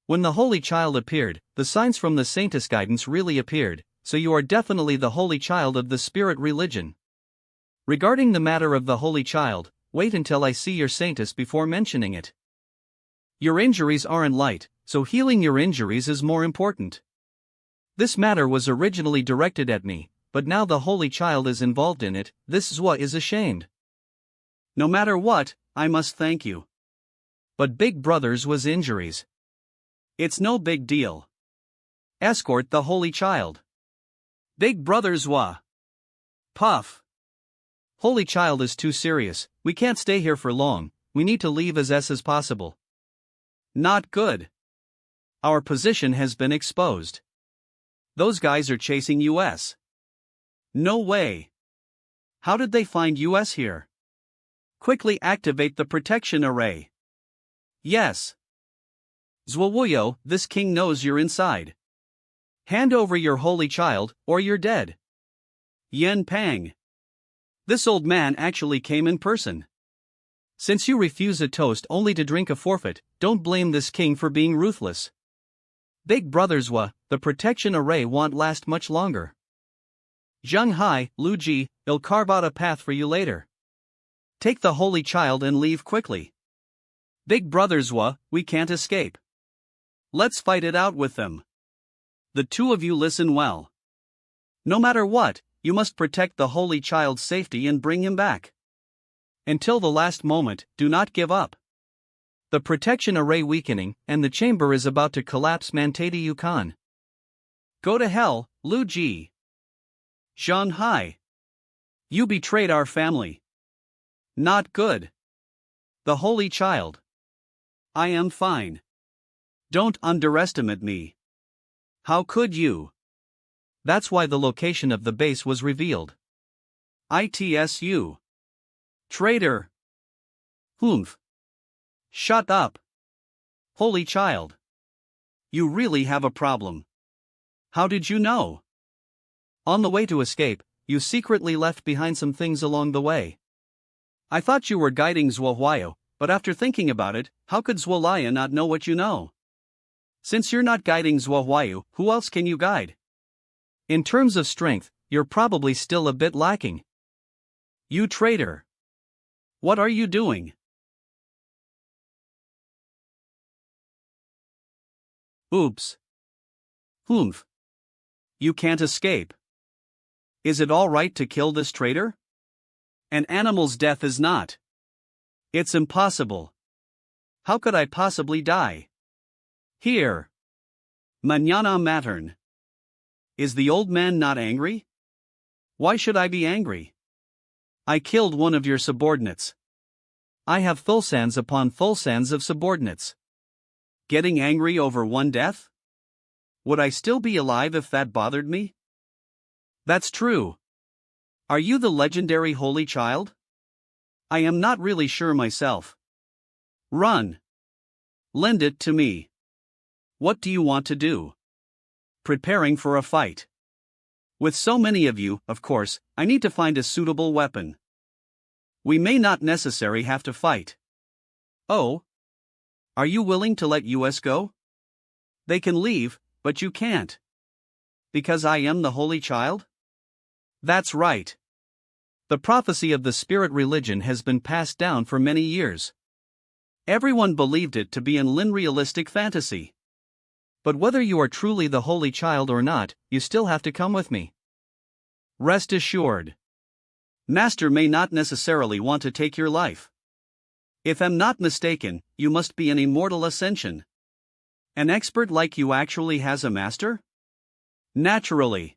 When the Holy Child appeared, the signs from the Saintess guidance really appeared, so you are definitely the Holy Child of the Spirit religion. Regarding the matter of the Holy Child, wait until I see your saintess before mentioning it. Your injuries aren't light, so healing your injuries is more important. This matter was originally directed at me, but now the Holy Child is involved in it. This Zwa is ashamed. No matter what, I must thank you. But Big Brother's was injuries. It's no big deal. Escort the Holy Child. Big Brother Zwa. Puff. Holy Child is too serious, we can't stay here for long, we need to leave as possible. Not good. Our position has been exposed. Those guys are chasing US. No way. How did they find US here? Quickly activate the protection array. Yes. Zwawuyo, this king knows you're inside. Hand over your Holy Child, or you're dead. Yen Pang. This old man actually came in person. Since you refuse a toast only to drink a forfeit, don't blame this king for being ruthless. Big Brother Zwa, the protection array won't last much longer. Zheng Hai, Lu Ji, I'll carve out a path for you later. Take the Holy Child and leave quickly. Big Brother Zwa, we can't escape. Let's fight it out with them. The two of you listen well. No matter what, you must protect the Holy Child's safety and bring him back. Until the last moment, do not give up. The protection array weakening, and the chamber is about to collapse. Mantadi Yukon. Go to hell, Lu Ji. Zheng Hai. You betrayed our family. Not good. The Holy Child. I am fine. Don't underestimate me. How could you? That's why the location of the base was revealed. ITSU. Traitor. Humph. Shut up. Holy Child. You really have a problem. How did you know? On the way to escape, you secretly left behind some things along the way. I thought you were guiding Zwawuyo, but after thinking about it, how could Zwalaya not know what you know? Since you're not guiding Zwawuyo, who else can you guide? In terms of strength, you're probably still a bit lacking. You traitor. What are you doing? Oops. Humph. You can't escape. Is it all right to kill this traitor? An animal's death is not. It's impossible. How could I possibly die? Here. Mañana matern. Is the old man not angry? Why should I be angry? I killed one of your subordinates. I have thulsans upon thulsans of subordinates. Getting angry over one death? Would I still be alive if that bothered me? That's true. Are you the legendary Holy Child? I am not really sure myself. Run. Lend it to me. What do you want to do? Preparing for a fight. With so many of you, of course, I need to find a suitable weapon. We may not necessarily have to fight. Oh? Are you willing to let US go? They can leave, but you can't. Because I am the Holy Child? That's right. The prophecy of the spirit religion has been passed down for many years. Everyone believed it to be an unrealistic fantasy. But whether you are truly the Holy Child or not, you still have to come with me. Rest assured. Master may not necessarily want to take your life. If I'm not mistaken, you must be an immortal Ascension. An expert like you actually has a master? Naturally.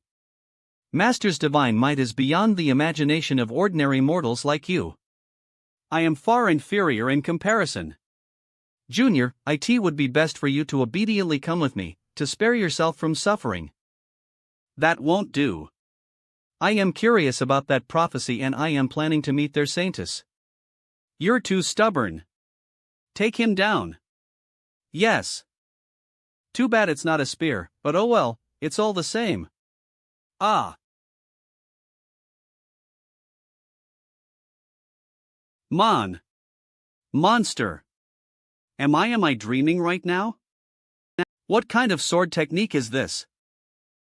Master's divine might is beyond the imagination of ordinary mortals like you. I am far inferior in comparison. Junior, it would be best for you to obediently come with me, to spare yourself from suffering. That won't do. I am curious about that prophecy and I am planning to meet their saintess. You're too stubborn. Take him down. Yes. Too bad it's not a spear, but oh well, it's all the same. Ah. Monster. Am I dreaming right now? What kind of sword technique is this?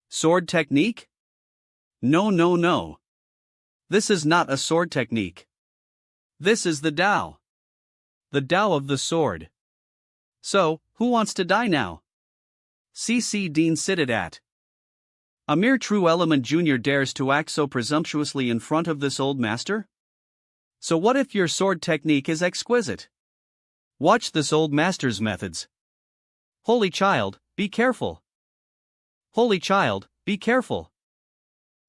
Sword technique? No. This is not a sword technique. This is the Tao. The Tao of the sword. So, who wants to die now? C.C. Dean Sidit at. A mere true element junior dares to act so presumptuously in front of this old master? So what if your sword technique is exquisite? Watch this old master's methods. Holy child, be careful. Holy child, be careful.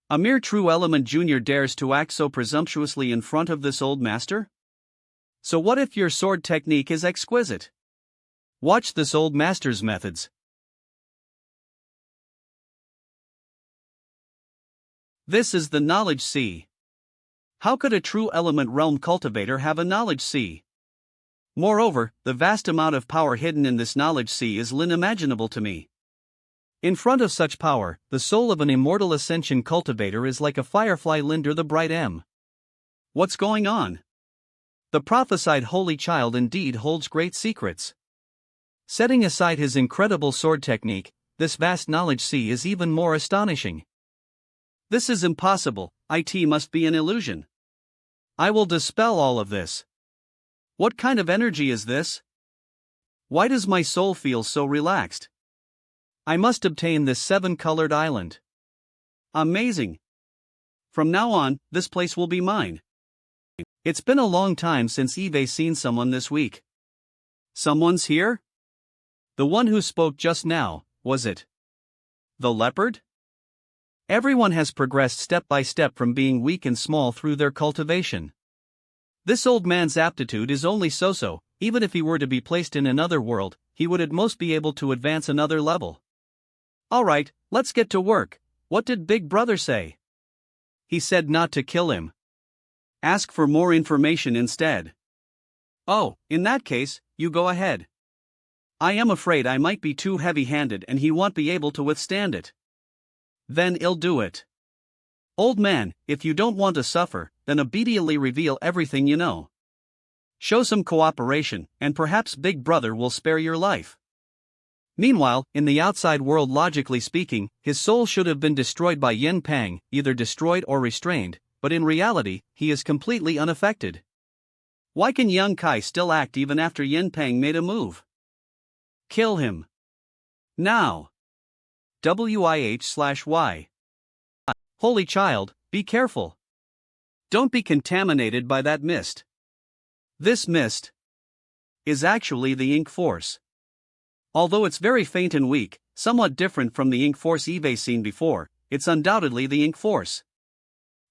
A mere true element junior dares to act so presumptuously in front of this old master? So what if your sword technique is exquisite? Watch this old master's methods. This is the knowledge sea. How could a true element realm cultivator have a knowledge sea? Moreover, the vast amount of power hidden in this knowledge sea is unimaginable to me. In front of such power, the soul of an immortal Ascension cultivator is like a firefly Linder the bright M. What's going on? The prophesied holy child indeed holds great secrets. Setting aside his incredible sword technique, this vast knowledge sea is even more astonishing. This is impossible, it must be an illusion. I will dispel all of this. What kind of energy is this? Why does my soul feel so relaxed? I must obtain this 7-colored island. Amazing. From now on, this place will be mine. It's been a long time since Eve seen someone this week. Someone's here? The one who spoke just now, was it? The leopard? Everyone has progressed step by step from being weak and small through their cultivation. This old man's aptitude is only so-so. Even if he were to be placed in another world, he would at most be able to advance another level. Alright, let's get to work. What did Big Brother say? He said not to kill him. Ask for more information instead. Oh, in that case, you go ahead. I am afraid I might be too heavy-handed and he won't be able to withstand it. Then I'll do it. Old man, if you don't want to suffer, then obediently reveal everything you know. Show some cooperation, and perhaps Big Brother will spare your life. Meanwhile, in the outside world, logically speaking, his soul should have been destroyed by Yin Pang, either destroyed or restrained, but in reality, he is completely unaffected. Why can Young Kai still act even after Yin Pang made a move? Kill him. Now. WIH/Y. Holy child, be careful. Don't be contaminated by that mist. This mist is actually the ink force. Although it's very faint and weak, somewhat different from the ink force Eve seen before, it's undoubtedly the ink force.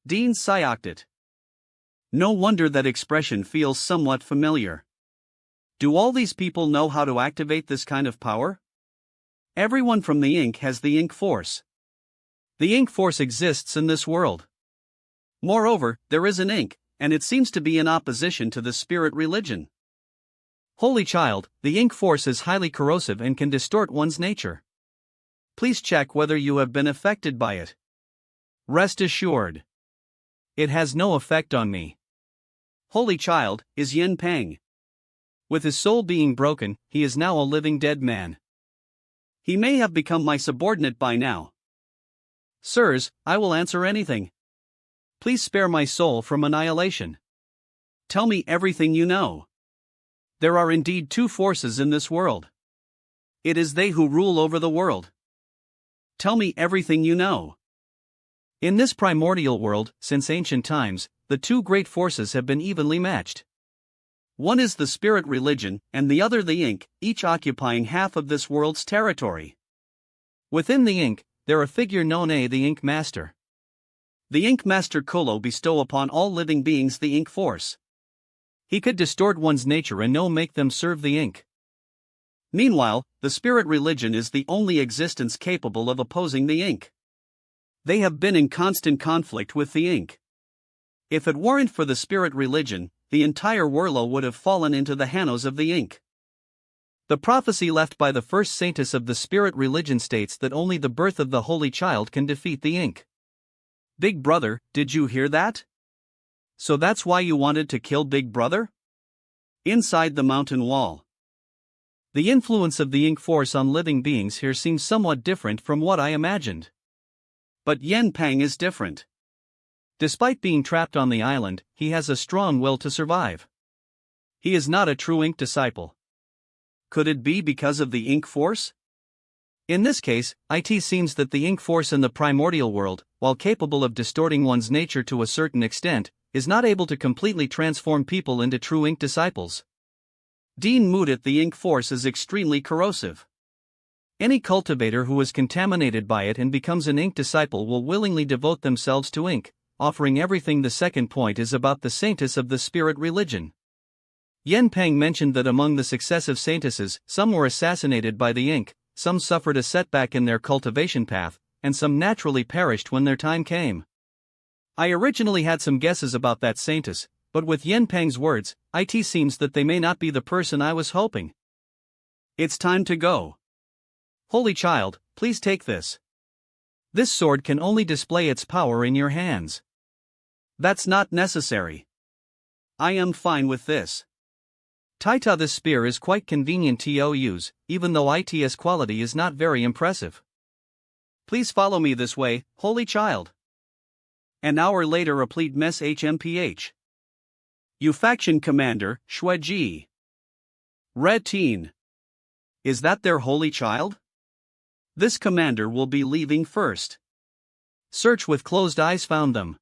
Dean Syoked it. No wonder that expression feels somewhat familiar. Do all these people know how to activate this kind of power? Everyone from the ink has the ink force. The ink force exists in this world. Moreover, there is an ink, and it seems to be in opposition to the spirit religion. Holy child, the ink force is highly corrosive and can distort one's nature. Please check whether you have been affected by it. Rest assured. It has no effect on me. Holy child, is Yin Pang. With his soul being broken, he is now a living dead man. He may have become my subordinate by now. Sirs, I will answer anything. Please spare my soul from annihilation. Tell me everything you know. There are indeed two forces in this world. It is they who rule over the world. Tell me everything you know. In this primordial world, since ancient times, the two great forces have been evenly matched. One is the spirit religion, and the other the ink, each occupying half of this world's territory. Within the ink, there a figure known as the Ink Master. The Ink Master Kolo bestow upon all living beings the ink force. He could distort one's nature and no make them serve the ink. Meanwhile, the spirit religion is the only existence capable of opposing the ink. They have been in constant conflict with the ink. If it weren't for the spirit religion, the entire world would have fallen into the hands of the ink. The prophecy left by the first saintess of the spirit religion states that only the birth of the Holy Child can defeat the ink. Big Brother, did you hear that? So that's why you wanted to kill Big Brother? Inside the mountain wall. The influence of the ink force on living beings here seems somewhat different from what I imagined. But Yin Pang is different. Despite being trapped on the island, he has a strong will to survive. He is not a true ink disciple. Could it be because of the ink force? In this case, it seems that the ink force in the primordial world, while capable of distorting one's nature to a certain extent, is not able to completely transform people into true ink disciples. Dean Mudit, the ink force is extremely corrosive. Any cultivator who is contaminated by it and becomes an ink disciple will willingly devote themselves to ink, offering everything. The second point is about the saintess of the spirit religion. Yen Peng mentioned that among the successive saintesses, some were assassinated by the ink, some suffered a setback in their cultivation path, and some naturally perished when their time came. I originally had some guesses about that saintess, but with Yen Peng's words, it seems that they may not be the person I was hoping. It's time to go. Holy child, please take this. This sword can only display its power in your hands. That's not necessary. I am fine with this. Taita, this spear is quite convenient to use, even though its quality is not very impressive. Please follow me this way, holy child. An hour later, a plead mess HMPH. You faction commander, Shueji. Red Teen. Is that their holy child? This commander will be leaving first. Search with closed eyes found them.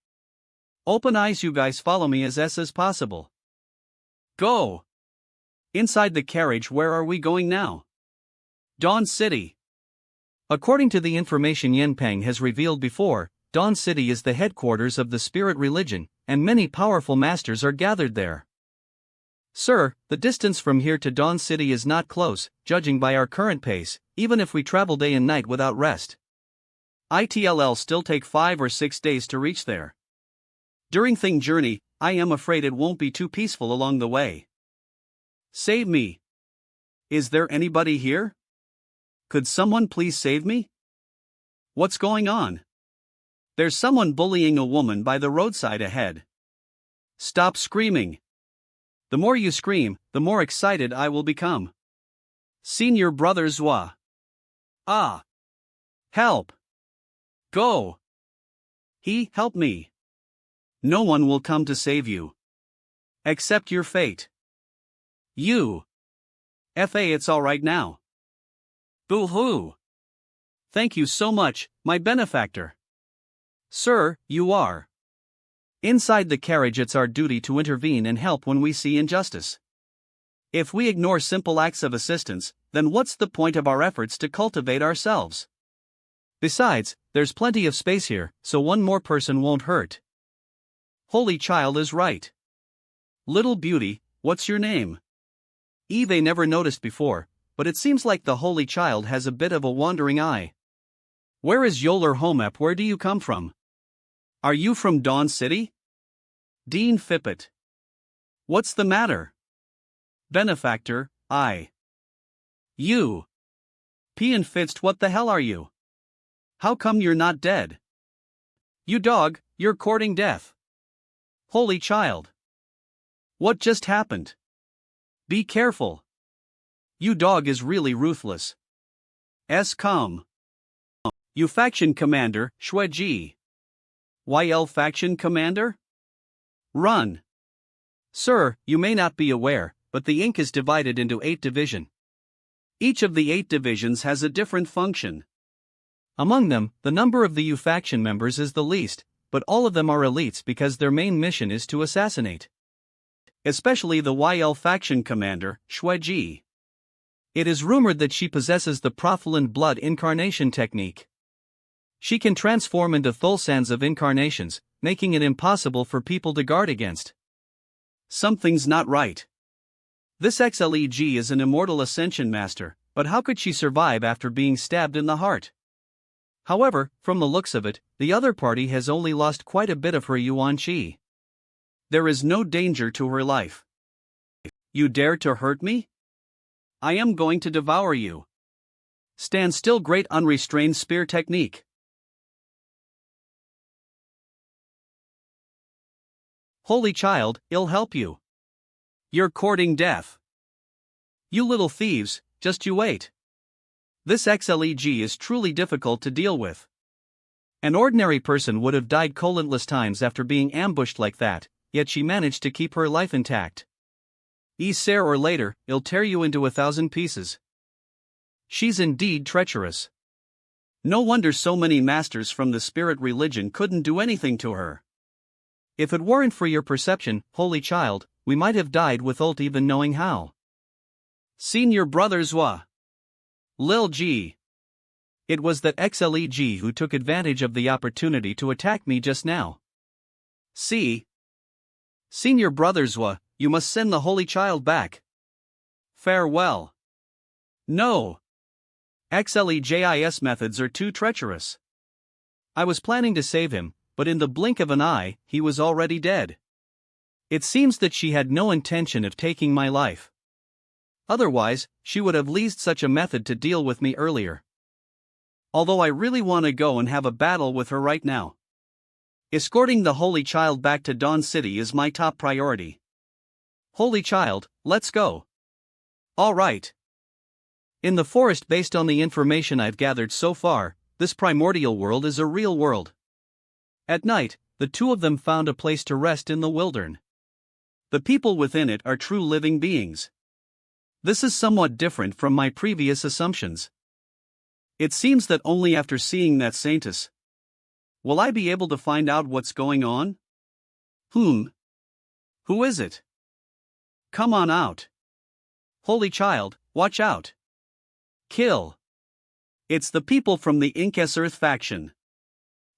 Open eyes, you guys follow me as possible. Go. Inside the carriage. Where are we going now? Dawn City. According to the information Yen Peng has revealed before, Dawn City is the headquarters of the spirit religion, and many powerful masters are gathered there. Sir, the distance from here to Dawn City is not close, judging by our current pace, even if we travel day and night without rest. It'll still take 5 or 6 days to reach there. During the journey, I am afraid it won't be too peaceful along the way. Save me. Is there anybody here? Could someone please save me? What's going on? There's someone bullying a woman by the roadside ahead. Stop screaming. The more you scream, the more excited I will become. Senior brother Zwa. Ah. Help. Go. Help me. No one will come to save you. Accept your fate. You. It's alright now. Boo-hoo. Thank you so much, my benefactor. Sir, you are. Inside the carriage, it's our duty to intervene and help when we see injustice. If we ignore simple acts of assistance, then what's the point of our efforts to cultivate ourselves? Besides, there's plenty of space here, so one more person won't hurt. Holy child is right. Little beauty, what's your name? They never noticed before, but it seems like the holy child has a bit of a wandering eye. Where is Yoler Homep? Where do you come from? Are you from Dawn City? Dean Fippet. What's the matter? Benefactor, You. Pian Fitzt, what the hell are you? How come you're not dead? You dog, you're courting death. Holy child. What just happened? Be careful. You dog is really ruthless. Come. You faction commander, Shueji. YL faction commander? Run. Sir, you may not be aware, but the ink is divided into 8 divisions. Each of the 8 divisions has a different function. Among them, the number of the U faction members is the least, but all of them are elites because their main mission is to assassinate. Especially the YL faction commander, Shueji. It is rumored that she possesses the Profilan blood incarnation technique. She can transform into thulsans of incarnations, making it impossible for people to guard against. Something's not right. This XLEG is an immortal Ascension master, but how could she survive after being stabbed in the heart? However, from the looks of it, the other party has only lost quite a bit of her Yuan Qi. There is no danger to her life. You dare to hurt me? I am going to devour you. Stand still, great unrestrained spear technique. Holy child, I'll help you. You're courting death. You little thieves, just you wait. This XLEG is truly difficult to deal with. An ordinary person would have died countless times after being ambushed like that, yet she managed to keep her life intact. Sooner or later, it'll tear you into 1,000 pieces. She's indeed treacherous. No wonder so many masters from the spirit religion couldn't do anything to her. If it weren't for your perception, holy child, we might have died without even knowing how. Senior brothers wa. Lil G. It was that XLEG who took advantage of the opportunity to attack me just now. See? Senior brothers wa, you must send the holy child back. Farewell. No. XLEJIS methods are too treacherous. I was planning to save him, but in the blink of an eye, he was already dead. It seems that she had no intention of taking my life. Otherwise, she would have leased such a method to deal with me earlier. Although I really want to go and have a battle with her right now. Escorting the holy child back to Dawn City is my top priority. Holy child, let's go. All right. In the forest, based on the information I've gathered so far, this primordial world is a real world. At night, the two of them found a place to rest in the wilderness. The people within it are true living beings. This is somewhat different from my previous assumptions. It seems that only after seeing that saintess will I be able to find out what's going on? Who is it? Come on out. Holy child, watch out. Kill. It's the people from the Incas Earth faction.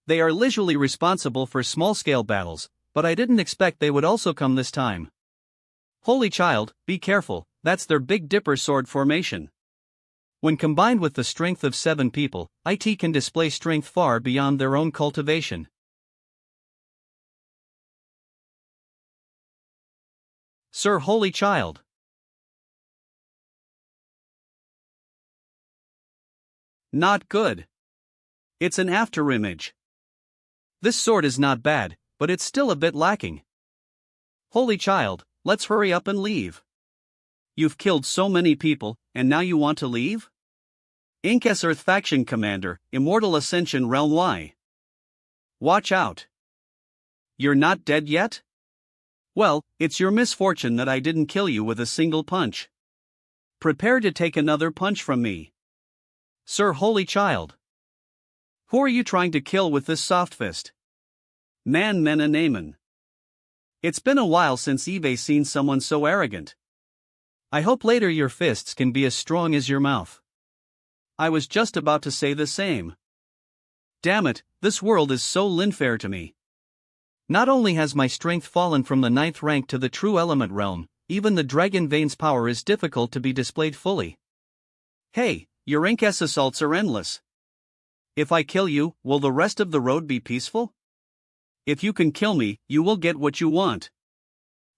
They are leisurely responsible for small-scale battles, but I didn't expect they would also come this time. Holy child, be careful, that's their Big Dipper sword formation. When combined with the strength of 7 people, it can display strength far beyond their own cultivation. Sir Holy Child. Not good. It's an afterimage. This sword is not bad, but it's still a bit lacking. Holy child, let's hurry up and leave. You've killed so many people, and now you want to leave? Incas Earth Faction Commander, Immortal Ascension Realm Y. Watch out. You're not dead yet? Well, it's your misfortune that I didn't kill you with a single punch. Prepare to take another punch from me. Sir Holy Child. Who are you trying to kill with this soft fist? Naman. It's been a while since Eve's seen someone so arrogant. I hope later your fists can be as strong as your mouth. I was just about to say the same. Damn it, this world is so unfair to me. Not only has my strength fallen from the 9th rank to the true element realm, even the Dragon Vein's power is difficult to be displayed fully. Hey, your Incas assaults are endless. If I kill you, will the rest of the road be peaceful? If you can kill me, you will get what you want.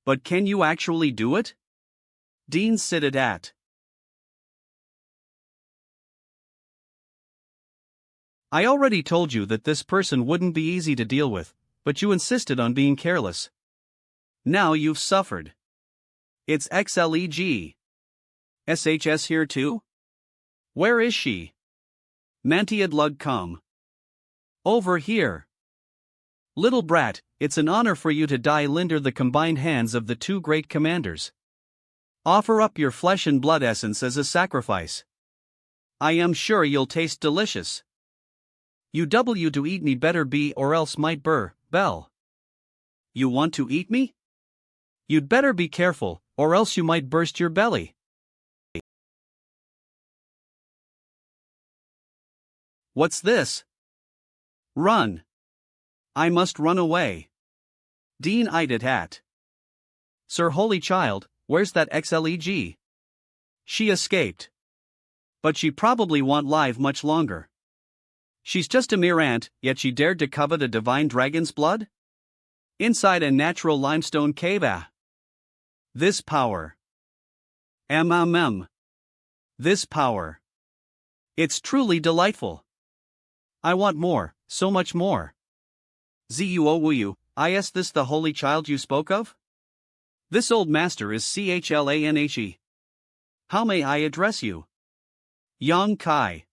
But can you actually do it? Dean Sidit at. I already told you that this person wouldn't be easy to deal with, but you insisted on being careless. Now you've suffered. It's XLEG. SHS here too? Where is she? Mantiadlug come. Over here. Little brat, it's an honor for you to die under the combined hands of the two great commanders. Offer up your flesh and blood essence as a sacrifice. I am sure you'll taste delicious. You to eat me better be or else might bell. You want to eat me? You'd better be careful, or else you might burst your belly. What's this? Run. I must run away. Dean eyed at. Sir Holy Child, where's that XLEG? She escaped. But she probably won't live much longer. She's just a mere ant, yet she dared to covet a divine dragon's blood? Inside a natural limestone cave. This power. This power. It's truly delightful. I want more, so much more. Zuowu, is this the holy child you spoke of? This old master is Chlanhe. How may I address you? Yang Kai.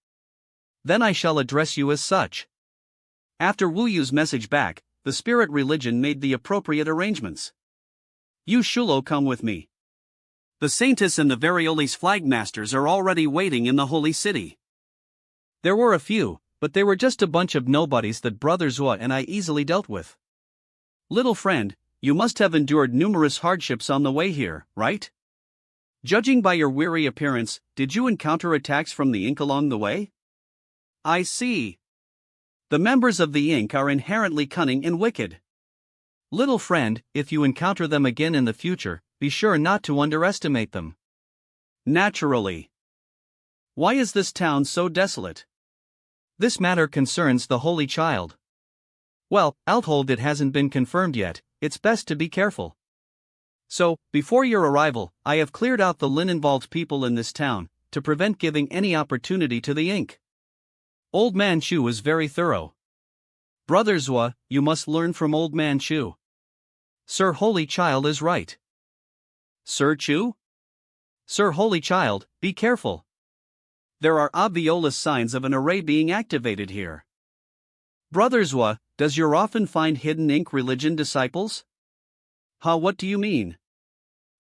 Then I shall address you as such. After Wu Yu's message back, the spirit religion made the appropriate arrangements. You Shulo, come with me. The Saintess and the Varioli's flagmasters are already waiting in the holy city. There were a few, but they were just a bunch of nobodies that Brother Zua and I easily dealt with. Little friend, you must have endured numerous hardships on the way here, right? Judging by your weary appearance, did you encounter attacks from the Ink along the way? I see. The members of the Ink are inherently cunning and wicked. Little friend, if you encounter them again in the future, be sure not to underestimate them. Naturally. Why is this town so desolate? This matter concerns the Holy Child. Well, I'll hold it hasn't been confirmed yet, it's best to be careful. So, before your arrival, I have cleared out the Lin-involved people in this town, to prevent giving any opportunity to the Ink. Old Man Shu is very thorough. Brother Zua, you must learn from Old Man Shu. Sir Holy Child is right. Sir Chu? Sir Holy Child, be careful. There are obvious signs of an array being activated here. Brother Zua, does you often find hidden Ink religion disciples? What do you mean?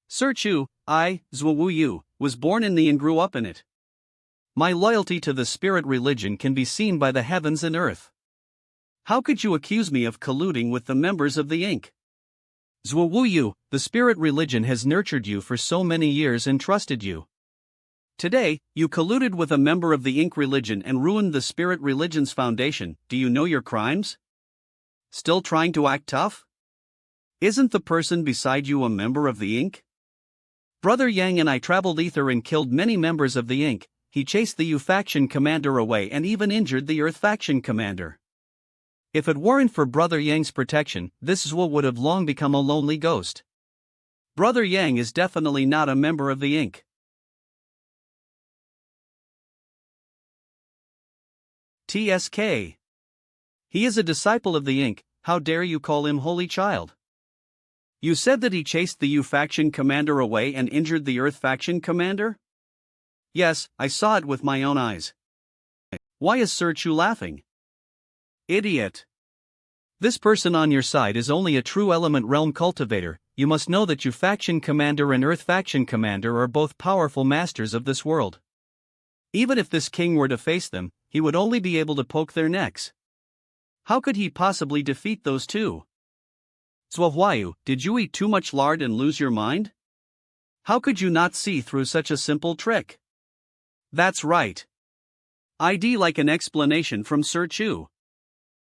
Sir Chu, I, Zua Wu Yu, was born in the and grew up in it. My loyalty to the spirit religion can be seen by the heavens and earth. How could you accuse me of colluding with the members of the Ink? Zua Wu Yu, the spirit religion has nurtured you for so many years and trusted you. Today, you colluded with a member of the Ink religion and ruined the spirit religion's foundation. Do you know your crimes? Still trying to act tough? Isn't the person beside you a member of the Ink? Brother Yang and I traveled ether and killed many members of the Ink. He chased the U faction commander away and even injured the Earth faction commander. If it weren't for Brother Yang's protection, this Zua would have long become a lonely ghost. Brother Yang is definitely not a member of the Ink. TSK. He is a disciple of the Ink. How dare you call him Holy Child? You said that he chased the U faction commander away and injured the Earth faction commander? Yes, I saw it with my own eyes. Why is Sir Chu laughing? Idiot. This person on your side is only a true element realm cultivator. You must know that U faction commander and Earth faction commander are both powerful masters of this world. Even if this king were to face them, he would only be able to poke their necks. How could he possibly defeat those two? Zhuahuayu, did you eat too much lard and lose your mind? How could you not see through such a simple trick? That's right. I'd like an explanation from Sir Chu.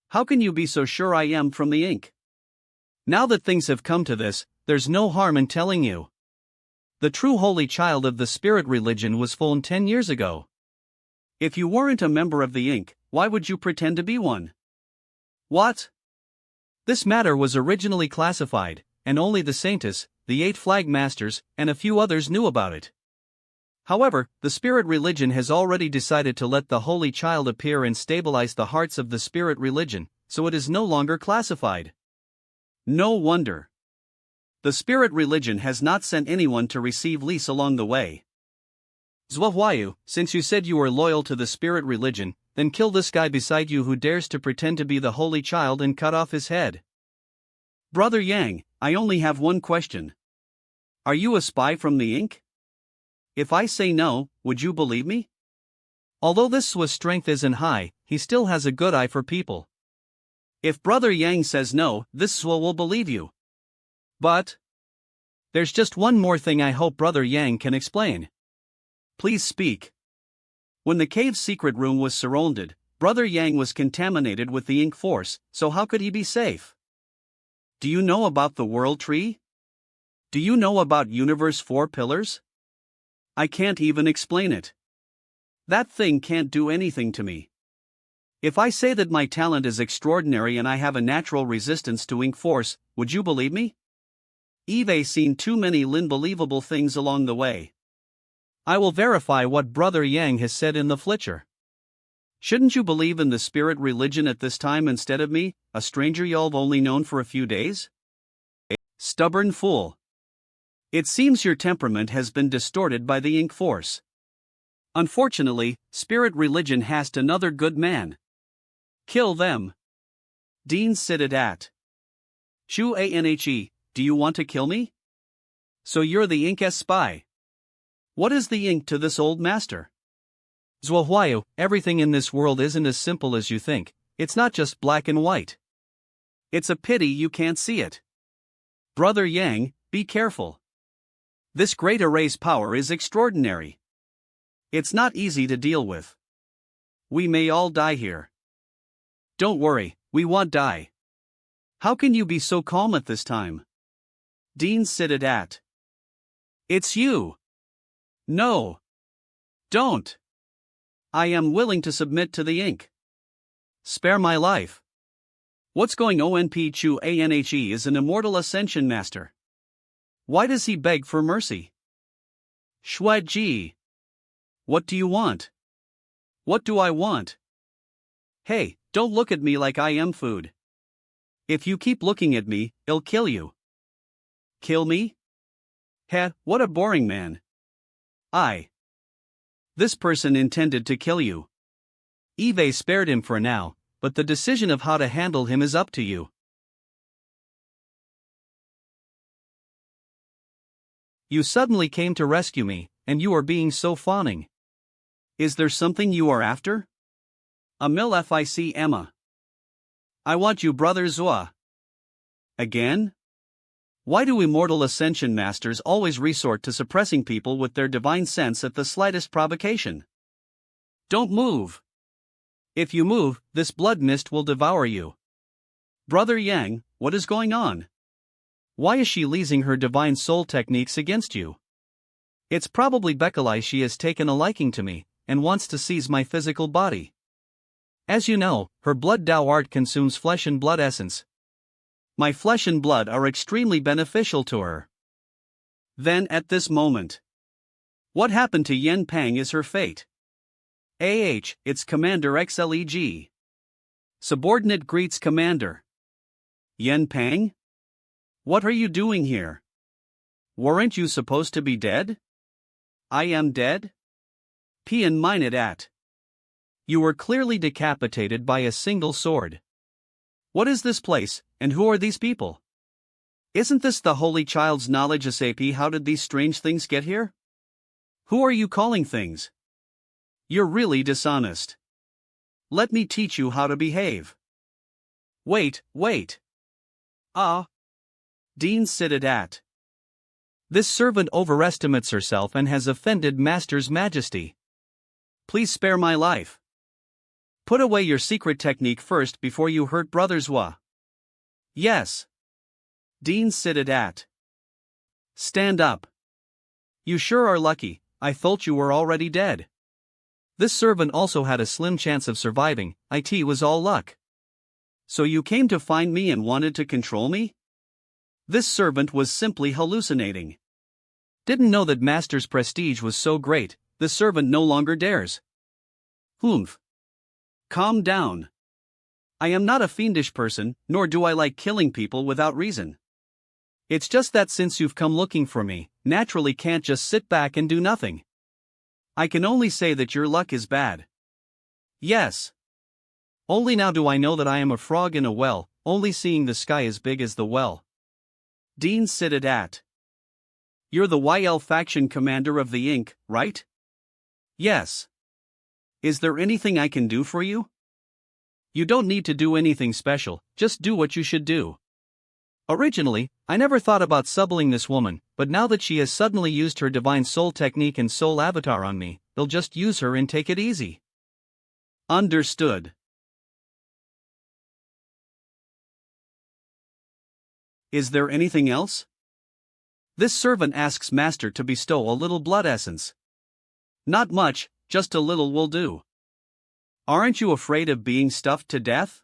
How can you be so sure I am from the Ink? Now that things have come to this, there's no harm in telling you. The true Holy Child of the spirit religion was found 10 years ago. If you weren't a member of the Ink, why would you pretend to be one? What? This matter was originally classified, and only the Saintess, the 8 flag masters, and a few others knew about it. However, the spirit religion has already decided to let the Holy Child appear and stabilize the hearts of the spirit religion, so it is no longer classified. No wonder. The spirit religion has not sent anyone to receive lease along the way. Zhuahuayu, since you said you were loyal to the spirit religion, then kill this guy beside you who dares to pretend to be the Holy Child and cut off his head. Brother Yang, I only have one question. Are you a spy from the Ink? If I say no, would you believe me? Although this Swiss strength isn't high, he still has a good eye for people. If Brother Yang says no, this Swa will believe you. But there's just one more thing I hope Brother Yang can explain. Please speak. When the cave's secret room was surrounded, Brother Yang was contaminated with the Ink force, so how could he be safe? Do you know about the World Tree? Do you know about Universe 4 Pillars? I can't even explain it. That thing can't do anything to me. If I say that my talent is extraordinary and I have a natural resistance to Ink force, would you believe me? I've seen too many unbelievable things along the way. I will verify what Brother Yang has said in the Flitcher. Shouldn't you believe in the spirit religion at this time instead of me, a stranger you've only known for a few days? Stubborn fool. It seems your temperament has been distorted by the Ink force. Unfortunately, spirit religion has another good man. Kill them. Dean sitted at. Shu Anhe, do you want to kill me? So you're the Ink's spy. What is the ink to this old master? Zhuohuayu, everything in this world isn't as simple as you think, it's not just black and white. It's a pity you can't see it. Brother Yang, be careful. This great erase power is extraordinary. It's not easy to deal with. We may all die here. Don't worry, we won't die. How can you be so calm at this time? Dean sitted at. It's you. No. Don't. I am willing to submit to the ink. Spare my life. What's going on? Chu Anhe is an immortal Ascension master. Why does he beg for mercy? Shuaji. What do you want? What do I want? Hey, don't look at me like I am food. If you keep looking at me, I'll kill you. Kill me? Heh, what a boring man. This person intended to kill you. Eve spared him for now, but the decision of how to handle him is up to you. You suddenly came to rescue me, and you are being so fawning. Is there something you are after? Amil Fic Emma. I want you, brother Zua. Again? Why do immortal Ascension masters always resort to suppressing people with their divine sense at the slightest provocation? Don't move. If you move, this blood mist will devour you. Brother Yang, what is going on? Why is she leasing her divine soul techniques against you? It's probably Beckelai. She has taken a liking to me, and wants to seize my physical body. As you know, her blood Dao art consumes flesh and blood essence. My flesh and blood are extremely beneficial to her. Then at this moment, what happened to Yen Pang is her fate. Its Commander XLEG. Subordinate greets Commander. Yen Pang? What are you doing here? Weren't you supposed to be dead? I am dead? Pian mined at. You were clearly decapitated by a single sword. What is this place, and who are these people? Isn't this the Holy Child's knowledge? Asapi, how did these strange things get here? Who are you calling things? You're really dishonest. Let me teach you how to behave. Wait. Dean sitted at. This servant overestimates herself and has offended Master's Majesty. Please spare my life. Put away your secret technique first before you hurt Brother Zhua. Yes. Dean sitted at. Stand up. You sure are lucky, I thought you were already dead. This servant also had a slim chance of surviving, it was all luck. So you came to find me and wanted to control me? This servant was simply hallucinating. Didn't know that Master's prestige was so great, the servant no longer dares. Humph. Calm down. I am not a fiendish person, nor do I like killing people without reason. It's just that since you've come looking for me, naturally can't just sit back and do nothing. I can only say that your luck is bad. Yes. Only now do I know that I am a frog in a well, only seeing the sky as big as the well. Dean sitted at. You're the YL faction commander of the Ink, right? Yes. Is there anything I can do for you? You don't need to do anything special, just do what you should do. Originally, I never thought about subbling this woman, but now that she has suddenly used her divine soul technique and soul avatar on me, they'll just use her and take it easy. Understood. Is there anything else? This servant asks Master to bestow a little blood essence. Not much, just a little will do. Aren't you afraid of being stuffed to death?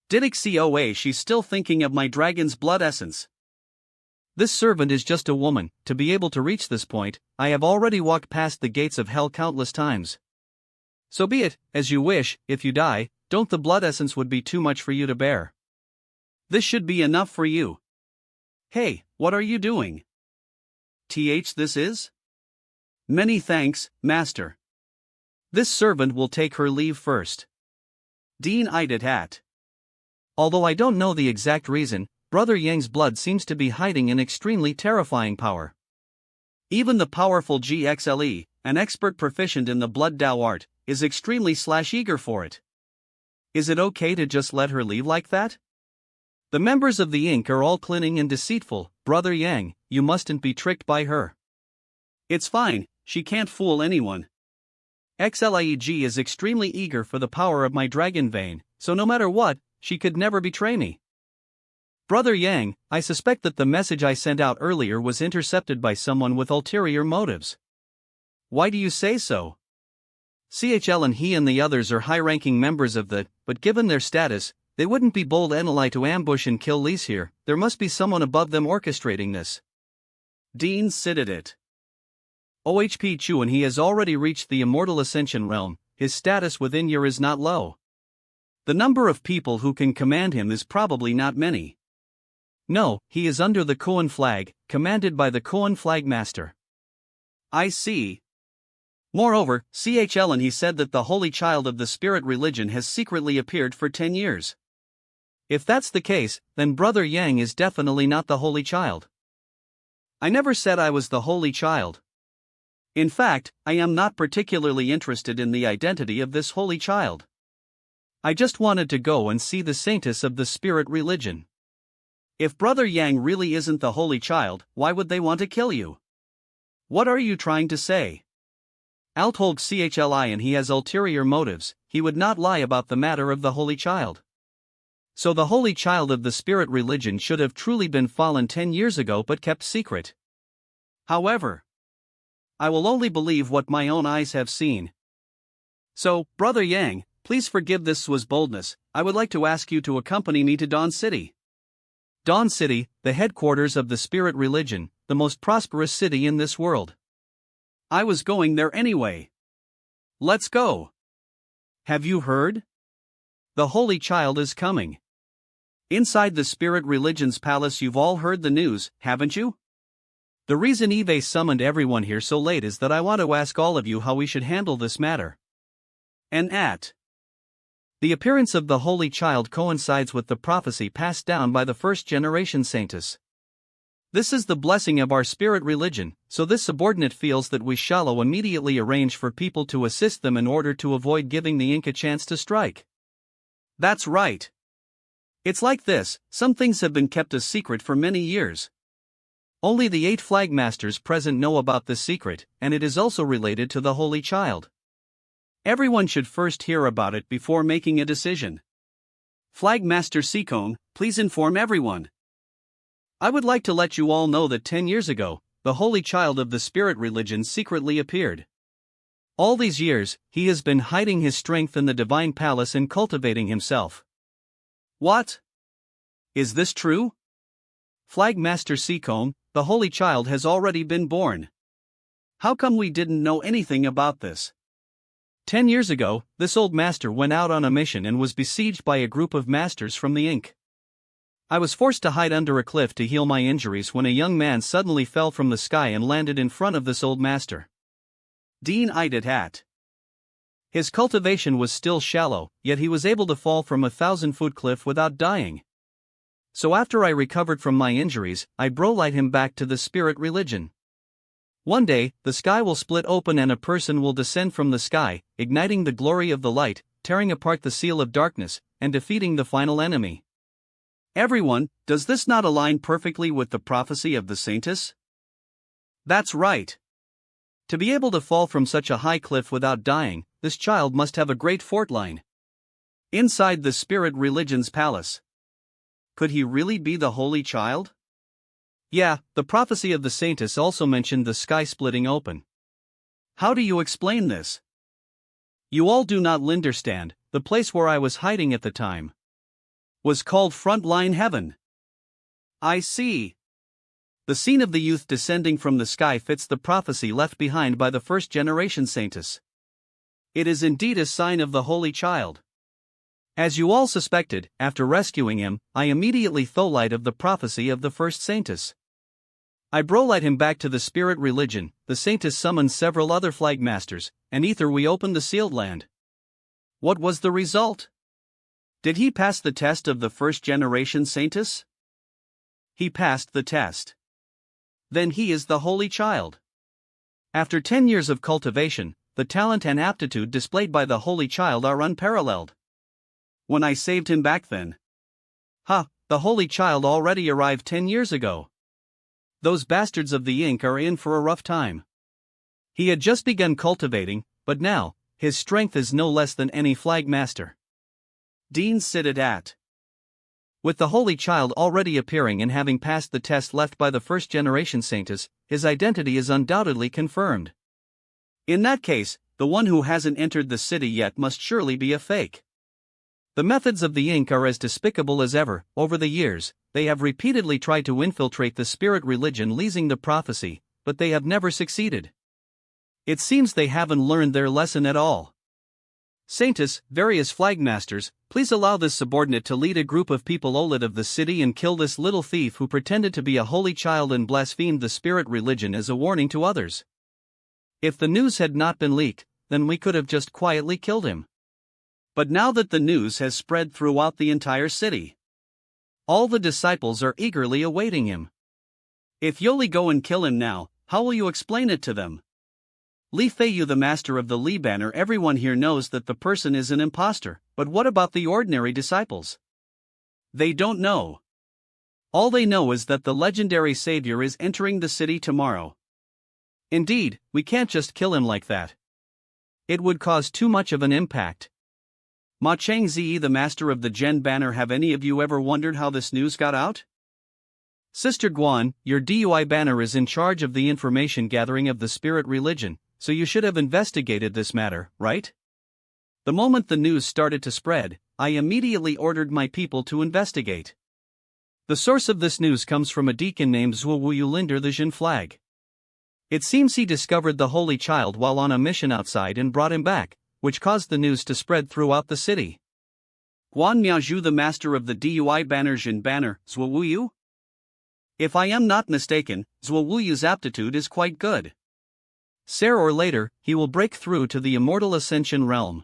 Didixcoa, she's still thinking of my dragon's blood essence. This servant is just a woman. To be able to reach this point, I have already walked past the gates of hell countless times. So be it, as you wish. If you die, don't the blood essence would be too much for you to bear. This should be enough for you. Hey, what are you doing? This is? Many thanks, Master. This servant will take her leave first. Dean eyed it at. Although I don't know the exact reason, Brother Yang's blood seems to be hiding an extremely terrifying power. Even the powerful GXLE, an expert proficient in the blood Dao art, is extremely/eager for it. Is it okay to just let her leave like that? The members of the Inc. are all cunning and deceitful. Brother Yang, you mustn't be tricked by her. It's fine, she can't fool anyone. XLIEG is extremely eager for the power of my dragon vein, so no matter what, she could never betray me. Brother Yang, I suspect that the message I sent out earlier was intercepted by someone with ulterior motives. Why do you say so? CHL and he and the others are high-ranking members of the, but given their status, they wouldn't be bold enough to ambush and kill Lise here. There must be someone above them orchestrating this. Dean cited it. OHP Chu and he has already reached the immortal Ascension realm. His status within Yer is not low. The number of people who can command him is probably not many. No, he is under the Koan flag, commanded by the Koan flagmaster. I see. Moreover, CHL and he said that the holy child of the spirit religion has secretly appeared for 10 years. If that's the case, then Brother Yang is definitely not the holy child. I never said I was the holy child. In fact, I am not particularly interested in the identity of this holy child. I just wanted to go and see the saintess of the spirit religion. If Brother Yang really isn't the holy child, why would they want to kill you? What are you trying to say? I'll told CHLI and he has ulterior motives. He would not lie about the matter of the holy child. So the holy child of the spirit religion should have truly been fallen 10 years ago but kept secret. However, I will only believe what my own eyes have seen. So, Brother Yang, please forgive this was boldness. I would like to ask you to accompany me to Dawn City. Dawn City, the headquarters of the spirit religion, the most prosperous city in this world. I was going there anyway. Let's go. Have you heard? The holy child is coming. Inside the spirit religion's palace, you've all heard the news, haven't you? The reason Eve summoned everyone here so late is that I want to ask all of you how we should handle this matter. The appearance of the holy child coincides with the prophecy passed down by the first-generation saintess. This is the blessing of our spirit religion, so this subordinate feels that we shall immediately arrange for people to assist them in order to avoid giving the Inca a chance to strike. That's right. It's like this, some things have been kept a secret for many years. Only the 8 flagmasters present know about this secret, and it is also related to the holy child. Everyone should first hear about it before making a decision. Flagmaster Sikong, please inform everyone. I would like to let you all know that 10 years ago, the holy child of the spirit religion secretly appeared. All these years, he has been hiding his strength in the divine palace and cultivating himself. What? Is this true? Flagmaster Sikong, the holy child has already been born. How come we didn't know anything about this? 10 years ago, this old master went out on a mission and was besieged by a group of masters from the Inc. I was forced to hide under a cliff to heal my injuries when a young man suddenly fell from the sky and landed in front of this old master. Dean eyed it at. His cultivation was still shallow, yet he was able to fall from a 1,000-foot cliff without dying. So after I recovered from my injuries, I bro-light him back to the spirit religion. One day, the sky will split open and a person will descend from the sky, igniting the glory of the light, tearing apart the seal of darkness, and defeating the final enemy. Everyone, does this not align perfectly with the prophecy of the saintess? That's right. To be able to fall from such a high cliff without dying, this child must have a great fort line. Inside the spirit religion's palace. Could he really be the holy child? Yeah, the prophecy of the saintess also mentioned the sky splitting open. How do you explain this? You all do not understand, the place where I was hiding at the time was called Frontline Heaven. I see. The scene of the youth descending from the sky fits the prophecy left behind by the first-generation saintess. It is indeed a sign of the holy child. As you all suspected, after rescuing him, I immediately thought light of the prophecy of the first saintess. I bro-light him back to the spirit religion. The saintess summoned several other flagmasters, and either we opened the sealed land. What was the result? Did he pass the test of the first generation saintess? He passed the test. Then he is the Holy Child. After 10 years of cultivation, the talent and aptitude displayed by the Holy Child are unparalleled. When I saved him back then. The Holy Child already arrived 10 years ago. Those bastards of the ink are in for a rough time. He had just begun cultivating, but now, his strength is no less than any flag master. Dean Sidit at. With the Holy Child already appearing and having passed the test left by the first generation saintess, his identity is undoubtedly confirmed. In that case, the one who hasn't entered the city yet must surely be a fake. The methods of the ink are as despicable as ever. Over the years, they have repeatedly tried to infiltrate the spirit religion leasing the prophecy, but they have never succeeded. It seems they haven't learned their lesson at all. Saintess, various flagmasters, please allow this subordinate to lead a group of people out of the city and kill this little thief who pretended to be a holy child and blasphemed the spirit religion as a warning to others. If the news had not been leaked, then we could have just quietly killed him. But now that the news has spread throughout the entire city, all the disciples are eagerly awaiting him. If you only go and kill him now, how will you explain it to them? Li Feiyu, the master of the Li banner, everyone here knows that the person is an impostor, but what about the ordinary disciples? They don't know. All they know is that the legendary savior is entering the city tomorrow. Indeed, we can't just kill him like that. It would cause too much of an impact. Ma Changzi, the master of the Gen banner, have any of you ever wondered how this news got out? Sister Guan, your DUI banner is in charge of the information gathering of the spirit religion, so you should have investigated this matter, right? The moment the news started to spread, I immediately ordered my people to investigate. The source of this news comes from a deacon named Zhuowu Linder the Jin flag. It seems he discovered the Holy Child while on a mission outside and brought him back, which caused the news to spread throughout the city. Guan Miaozhu, the master of the DUI banner Jin banner, Zhuowu? If I am not mistaken, Zhuowu's aptitude is quite good. Sooner or later, he will break through to the immortal Ascension realm.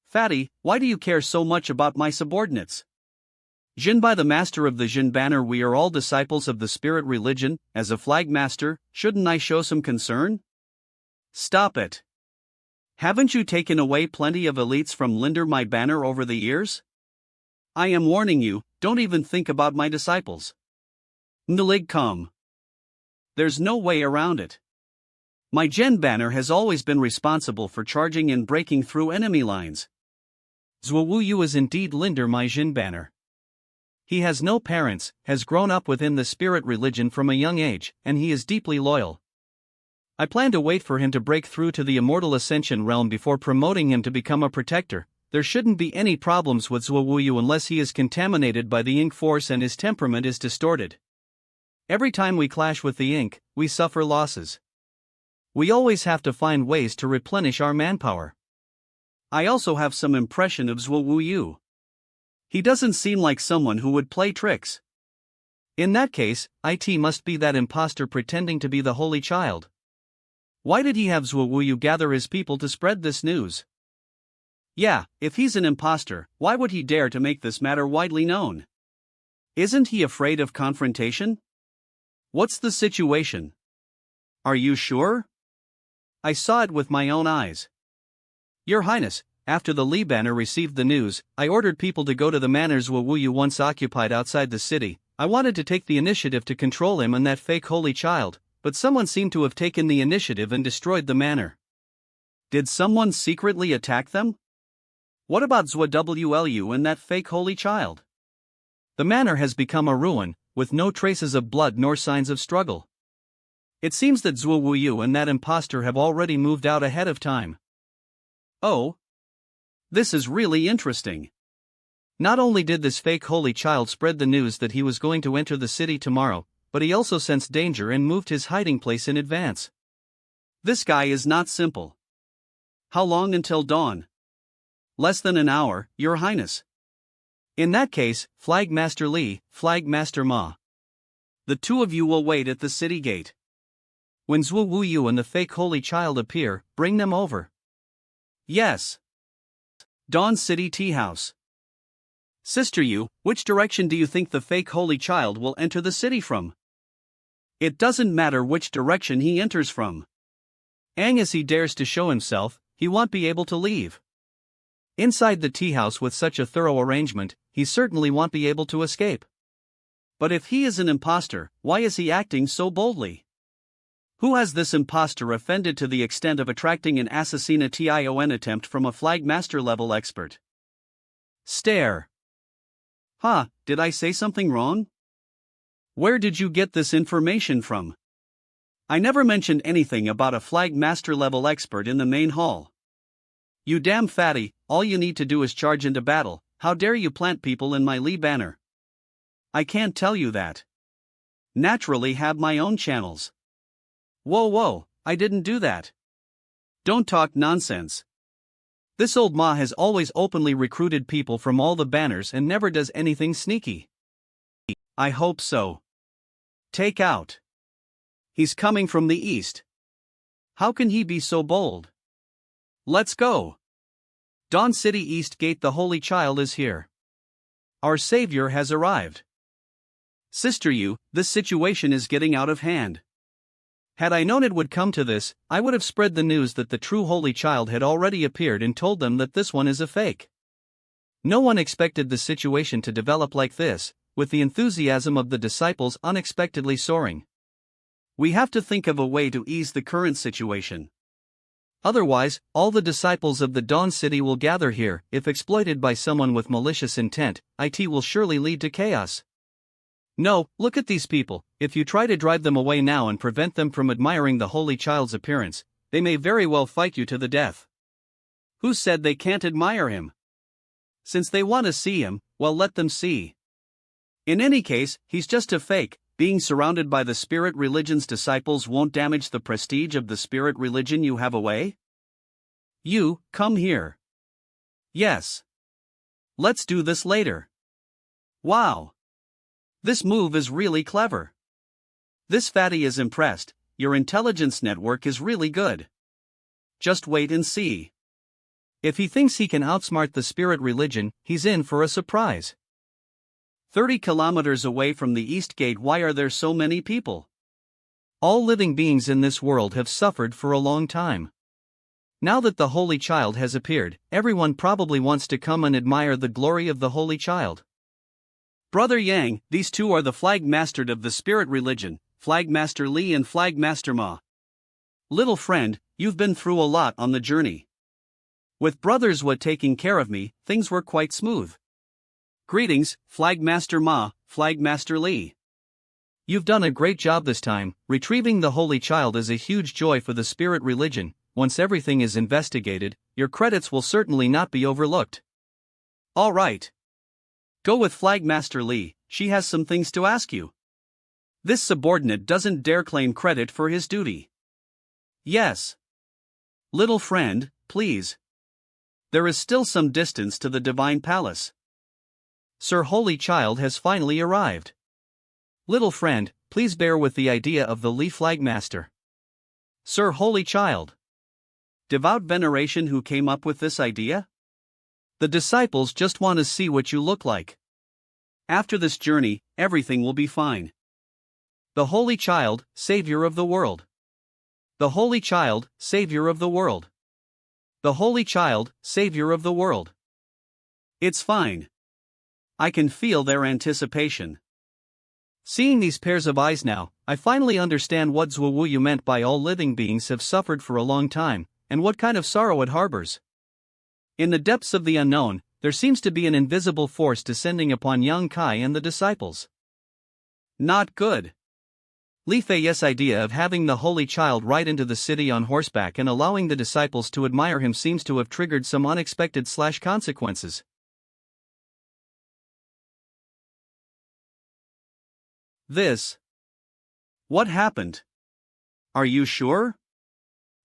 Fatty, why do you care so much about my subordinates? Jinbai, the master of the Jin banner, we are all disciples of the spirit religion. As a flag master, shouldn't I show some concern? Stop it. Haven't you taken away plenty of elites from Linder my banner over the years? I am warning you, don't even think about my disciples. Nlig come. There's no way around it. My Gen banner has always been responsible for charging and breaking through enemy lines. Zhuowu is indeed Linder my Jin banner. He has no parents, has grown up within the spirit religion from a young age, and he is deeply loyal. I plan to wait for him to break through to the immortal Ascension realm before promoting him to become a protector. There shouldn't be any problems with Zhuowu unless he is contaminated by the ink force and his temperament is distorted. Every time we clash with the ink, we suffer losses. We always have to find ways to replenish our manpower. I also have some impression of Zhuowu. He doesn't seem like someone who would play tricks. In that case, it must be that imposter pretending to be the Holy Child. Why did he have Zhuowu gather his people to spread this news? Yeah, if he's an imposter, why would he dare to make this matter widely known? Isn't he afraid of confrontation? What's the situation? Are you sure? I saw it with my own eyes. Your Highness, after the Li banner received the news, I ordered people to go to the manor Zhuowu once occupied outside the city. I wanted to take the initiative to control him and that fake Holy Child, but someone seemed to have taken the initiative and destroyed the manor. Did someone secretly attack them? What about Zhuowu and that fake Holy Child? The manor has become a ruin, with no traces of blood nor signs of struggle. It seems that Zhuowu and that impostor have already moved out ahead of time. Oh? This is really interesting. Not only did this fake Holy Child spread the news that he was going to enter the city tomorrow, but he also sensed danger and moved his hiding place in advance. This guy is not simple. How long until dawn? Less than an hour, Your Highness. In that case, Flag Master Li, Flag Master Ma. The two of you will wait at the city gate. When Zhuowu and the fake Holy Child appear, bring them over. Yes. Dawn City Tea House. Sister Yu, which direction do you think the fake holy child will enter the city from? It doesn't matter which direction he enters from. As he dares to show himself, he won't be able to leave. Inside the tea house with such a thorough arrangement, he certainly won't be able to escape. But if he is an impostor, why is he acting so boldly? Who has this impostor offended to the extent of attracting an assassination attempt from a flag master level expert? Stare. Did I say something wrong? Where did you get this information from? I never mentioned anything about a flag master level expert in the main hall. You damn fatty, all you need to do is charge into battle. How dare you plant people in my Lee banner? I can't tell you that. Naturally have my own channels. Whoa, I didn't do that. Don't talk nonsense. This old ma has always openly recruited people from all the banners and never does anything sneaky. I hope so. Take out. He's coming from the east. How can he be so bold? Let's go. Dawn City East Gate, the Holy Child is here. Our Savior has arrived. Sister Yu, this situation is getting out of hand. Had I known it would come to this, I would have spread the news that the true Holy Child had already appeared and told them that this one is a fake. No one expected the situation to develop like this, with the enthusiasm of the disciples unexpectedly soaring. We have to think of a way to ease the current situation. Otherwise, all the disciples of the Dawn City will gather here. If exploited by someone with malicious intent, it will surely lead to chaos. No, look at these people. If you try to drive them away now and prevent them from admiring the Holy Child's appearance, they may very well fight you to the death. Who said they can't admire him? Since they want to see him, well, let them see. In any case, he's just a fake. Being surrounded by the spirit religion's disciples won't damage the prestige of the spirit religion you have away? You, come here. Yes. Let's do this later. Wow. This move is really clever. This fatty is impressed. Your intelligence network is really good. Just wait and see. If he thinks he can outsmart the spirit religion, he's in for a surprise. 30 kilometers away from the East Gate, why are there so many people? All living beings in this world have suffered for a long time. Now that the Holy Child has appeared, everyone probably wants to come and admire the glory of the Holy Child. Brother Yang, these two are the flag mastered of the spirit religion, Flag Master Li and Flag Master Ma. Little friend, you've been through a lot on the journey. With brothers Wa taking care of me, things were quite smooth. Greetings, Flag Master Ma, Flag Master Li. You've done a great job this time. Retrieving the Holy Child is a huge joy for the spirit religion. Once everything is investigated, your credits will certainly not be overlooked. All right. Go with Flag Master Li, she has some things to ask you. This subordinate doesn't dare claim credit for his duty. Yes. Little friend, please. There is still some distance to the Divine Palace. Sir Holy Child has finally arrived. Little friend, please bear with the idea of the Li Flag Master. Sir Holy Child. Devout veneration, who came up with this idea? The disciples just want to see what you look like. After this journey, everything will be fine. The Holy Child, Savior of the world. The Holy Child, Savior of the world. The Holy Child, Savior of the world. It's fine. I can feel their anticipation. Seeing these pairs of eyes now, I finally understand what Zhuowu meant by all living beings have suffered for a long time, and what kind of sorrow it harbors. In the depths of the unknown, there seems to be an invisible force descending upon Yang Kai and the disciples. Not good. Li Fei's idea of having the Holy Child ride into the city on horseback and allowing the disciples to admire him seems to have triggered some unexpected consequences. What happened? Are you sure?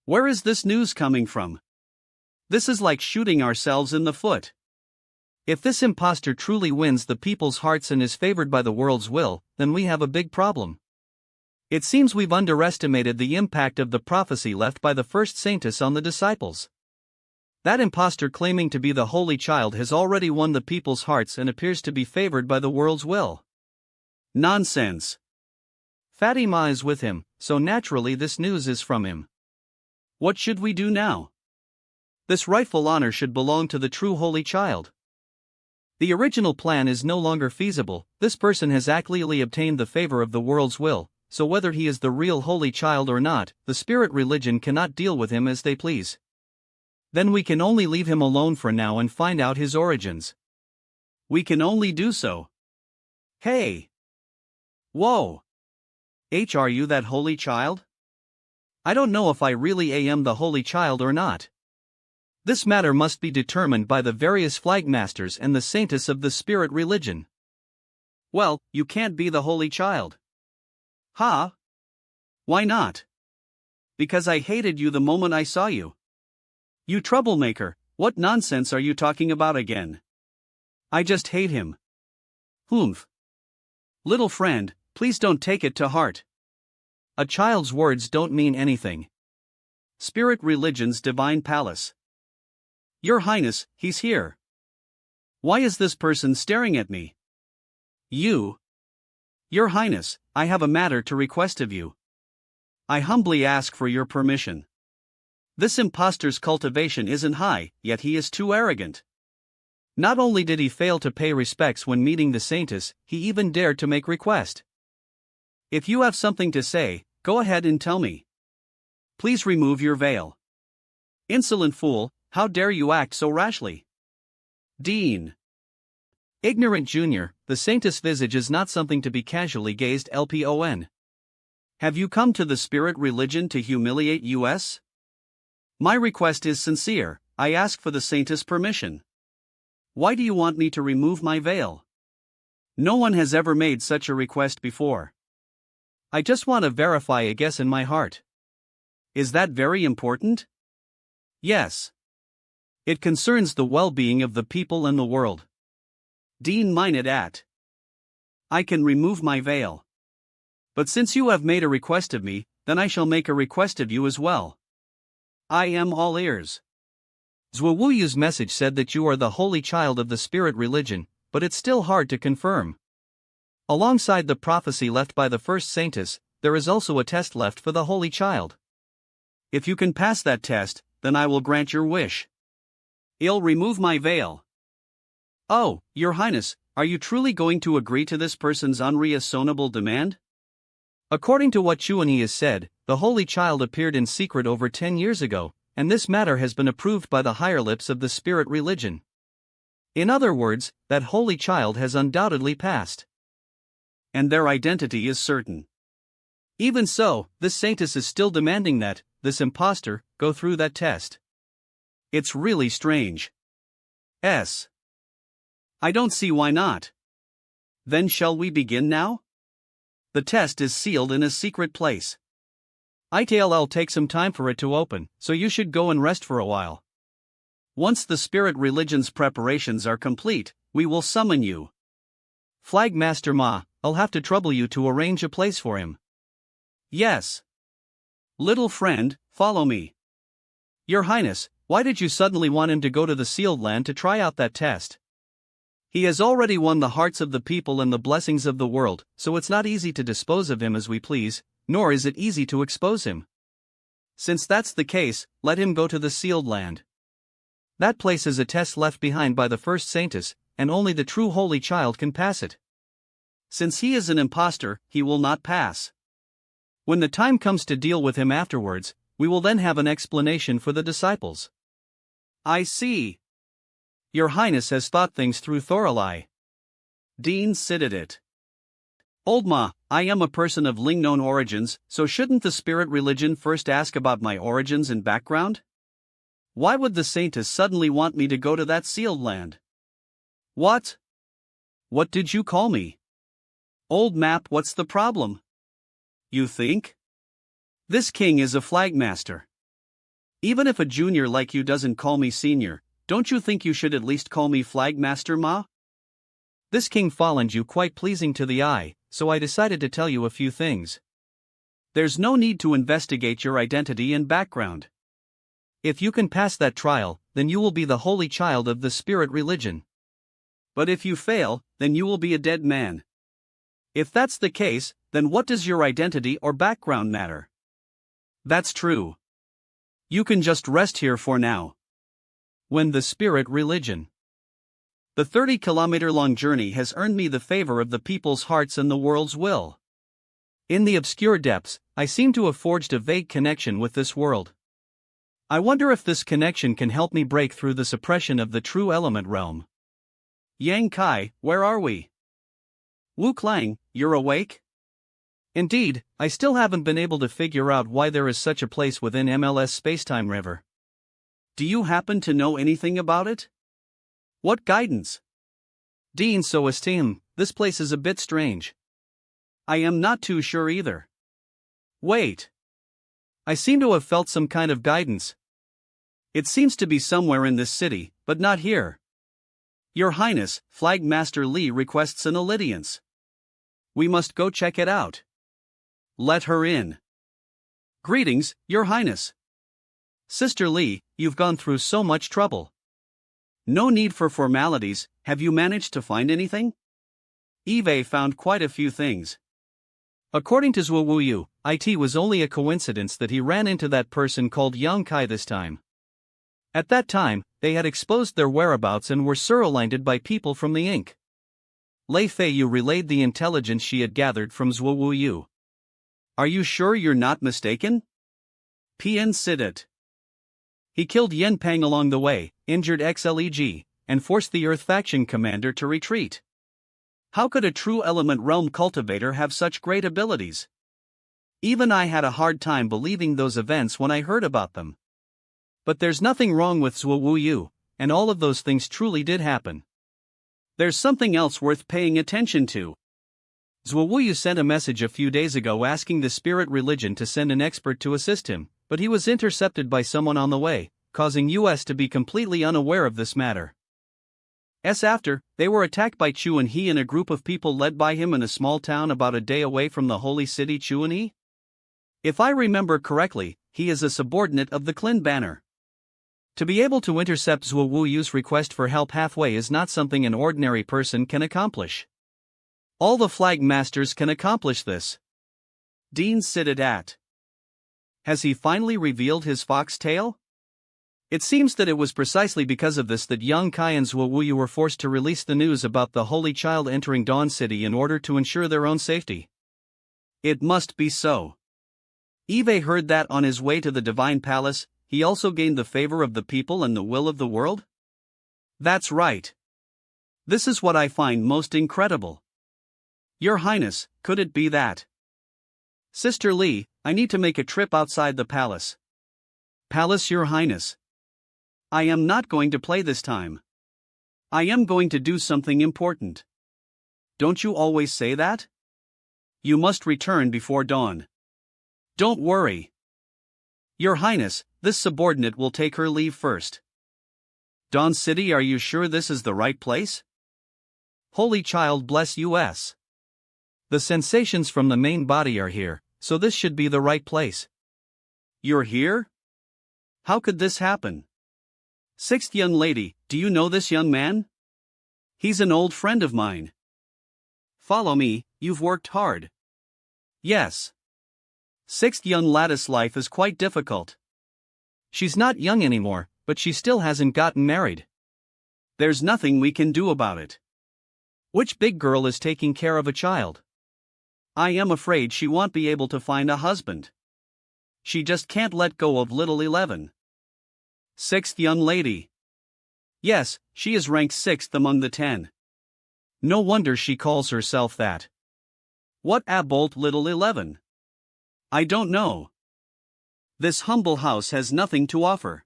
Where is this news coming from? This is like shooting ourselves in the foot. If this impostor truly wins the people's hearts and is favored by the world's will, then we have a big problem. It seems we've underestimated the impact of the prophecy left by the first saintess on the disciples. That impostor claiming to be the Holy Child has already won the people's hearts and appears to be favored by the world's will. Nonsense. Fatima is with him, so naturally this news is from him. What should we do now? This rightful honor should belong to the true Holy Child. The original plan is no longer feasible. This person has actually obtained the favor of the world's will, so whether he is the real Holy Child or not, the spirit religion cannot deal with him as they please. Then we can only leave him alone for now and find out his origins. We can only do so. Hey! Whoa! Are you that Holy Child? I don't know if I really am the Holy Child or not. This matter must be determined by the various flagmasters and the saints of the spirit religion. Well, you can't be the Holy Child. Huh? Why not? Because I hated you the moment I saw you. You troublemaker, what nonsense are you talking about again? I just hate him. Humph. Little friend, please don't take it to heart. A child's words don't mean anything. Spirit religion's divine palace. Your Highness, he's here. Why is this person staring at me? You. Your Highness, I have a matter to request of you. I humbly ask for your permission. This impostor's cultivation isn't high, yet he is too arrogant. Not only did he fail to pay respects when meeting the saintess, he even dared to make request. If you have something to say, go ahead and tell me. Please remove your veil. Insolent fool, how dare you act so rashly? Dean. Ignorant junior, the saintess' visage is not something to be casually gazed upon. Have you come to the spirit religion to humiliate us? My request is sincere, I ask for the saintess' permission. Why do you want me to remove my veil? No one has ever made such a request before. I just want to verify a guess in my heart. Is that very important? Yes. It concerns the well-being of the people and the world. Dean minded at. I can remove my veil. But since you have made a request of me, then I shall make a request of you as well. I am all ears. Zwawuyu's message said that you are the Holy Child of the spirit religion, but it's still hard to confirm. Alongside the prophecy left by the first saintess, there is also a test left for the Holy Child. If you can pass that test, then I will grant your wish. I'll remove my veil. Oh, Your Highness, are you truly going to agree to this person's unreasonable demand? According to what Chuanyi has said, the Holy Child appeared in secret over 10 years ago, and this matter has been approved by the higher lips of the spirit religion. In other words, that Holy Child has undoubtedly passed. And their identity is certain. Even so, this saintess is still demanding that, this impostor, go through that test. It's really strange. I don't see why not. Then shall we begin now? The test is sealed in a secret place. It'll take some time for it to open, so you should go and rest for a while. Once the spirit religion's preparations are complete, we will summon you. Flagmaster Ma, I'll have to trouble you to arrange a place for him. Yes. Little friend, follow me. Your Highness, why did you suddenly want him to go to the sealed land to try out that test? He has already won the hearts of the people and the blessings of the world, so it's not easy to dispose of him as we please, nor is it easy to expose him. Since that's the case, let him go to the sealed land. That place is a test left behind by the first saintess, and only the true Holy Child can pass it. Since he is an impostor, he will not pass. When the time comes to deal with him afterwards, we will then have an explanation for the disciples. I see. Your Highness has thought things through thoroughly. Dean cited it. Old Ma, I am a person of Ling-known origins, so shouldn't the spirit religion first ask about my origins and background? Why would the saintess suddenly want me to go to that sealed land? What? What did you call me? Old Map, what's the problem? You think? This king is a flagmaster. Even if a junior like you doesn't call me senior, don't you think you should at least call me flagmaster, Ma? This king found you quite pleasing to the eye, so I decided to tell you a few things. There's no need to investigate your identity and background. If you can pass that trial, then you will be the holy child of the spirit religion. But if you fail, then you will be a dead man. If that's the case, then what does your identity or background matter? That's true. You can just rest here for now. When the spirit religion. The 30-kilometer-long journey has earned me the favor of the people's hearts and the world's will. In the obscure depths, I seem to have forged a vague connection with this world. I wonder if this connection can help me break through the suppression of the true element realm. Yang Kai, where are we? Wu Klang, you're awake? Indeed, I still haven't been able to figure out why there is such a place within MLS Spacetime River. Do you happen to know anything about it? What guidance? Dean so esteem, this place is a bit strange. I am not too sure either. Wait. I seem to have felt some kind of guidance. It seems to be somewhere in this city, but not here. Your Highness, Flag Master Li requests an audience. We must go check it out. Let her in. Greetings, Your Highness. Sister Li, you've gone through so much trouble. No need for formalities, have you managed to find anything? Eve found quite a few things. According to Zhuo Wuyu, it was only a coincidence that he ran into that person called Yang Kai this time. At that time, they had exposed their whereabouts and were surrounded by people from the Inc. Lei Feiyu relayed the intelligence she had gathered from Zhuo Wuyu. Are you sure you're not mistaken? PN Siddit. He killed Yen Pang along the way, injured XLEG, and forced the Earth faction commander to retreat. How could a true element realm cultivator have such great abilities? Even I had a hard time believing those events when I heard about them. But there's nothing wrong with Zhuo Wuyu, and all of those things truly did happen. There's something else worth paying attention to. Zhuo Wuyu sent a message a few days ago asking the spirit religion to send an expert to assist him, but he was intercepted by someone on the way, causing US to be completely unaware of this matter. After, they were attacked by Chu and He and a group of people led by him in a small town about a day away from the holy city Chu and He. If I remember correctly, he is a subordinate of the Klin banner. To be able to intercept Zhuo Wuyu's request for help halfway is not something an ordinary person can accomplish. All the flag masters can accomplish this. Dean Siddit at. Has he finally revealed his fox tail? It seems that it was precisely because of this that Yang Kai and Zhuo Wuyu were forced to release the news about the Holy Child entering Dawn City in order to ensure their own safety. It must be so. Eve heard that on his way to the Divine Palace, he also gained the favor of the people and the will of the world? That's right. This is what I find most incredible. Your Highness, could it be that? Sister Li, I need to make a trip outside the palace. Palace, Your Highness. I am not going to play this time. I am going to do something important. Don't you always say that? You must return before dawn. Don't worry. Your Highness, this subordinate will take her leave first. Dawn City, are you sure this is the right place? Holy Child bless US. The sensations from the main body are here, so this should be the right place. You're here? How could this happen? Sixth young lady, do you know this young man? He's an old friend of mine. Follow me, you've worked hard. Yes. Sixth young lattice life is quite difficult. She's not young anymore, but she still hasn't gotten married. There's nothing we can do about it. Which big girl is taking care of a child? I am afraid she won't be able to find a husband. She just can't let go of little 11. Sixth young lady. Yes, she is ranked 6th among the 10. No wonder she calls herself that. What a bolt little 11. I don't know. This humble house has nothing to offer.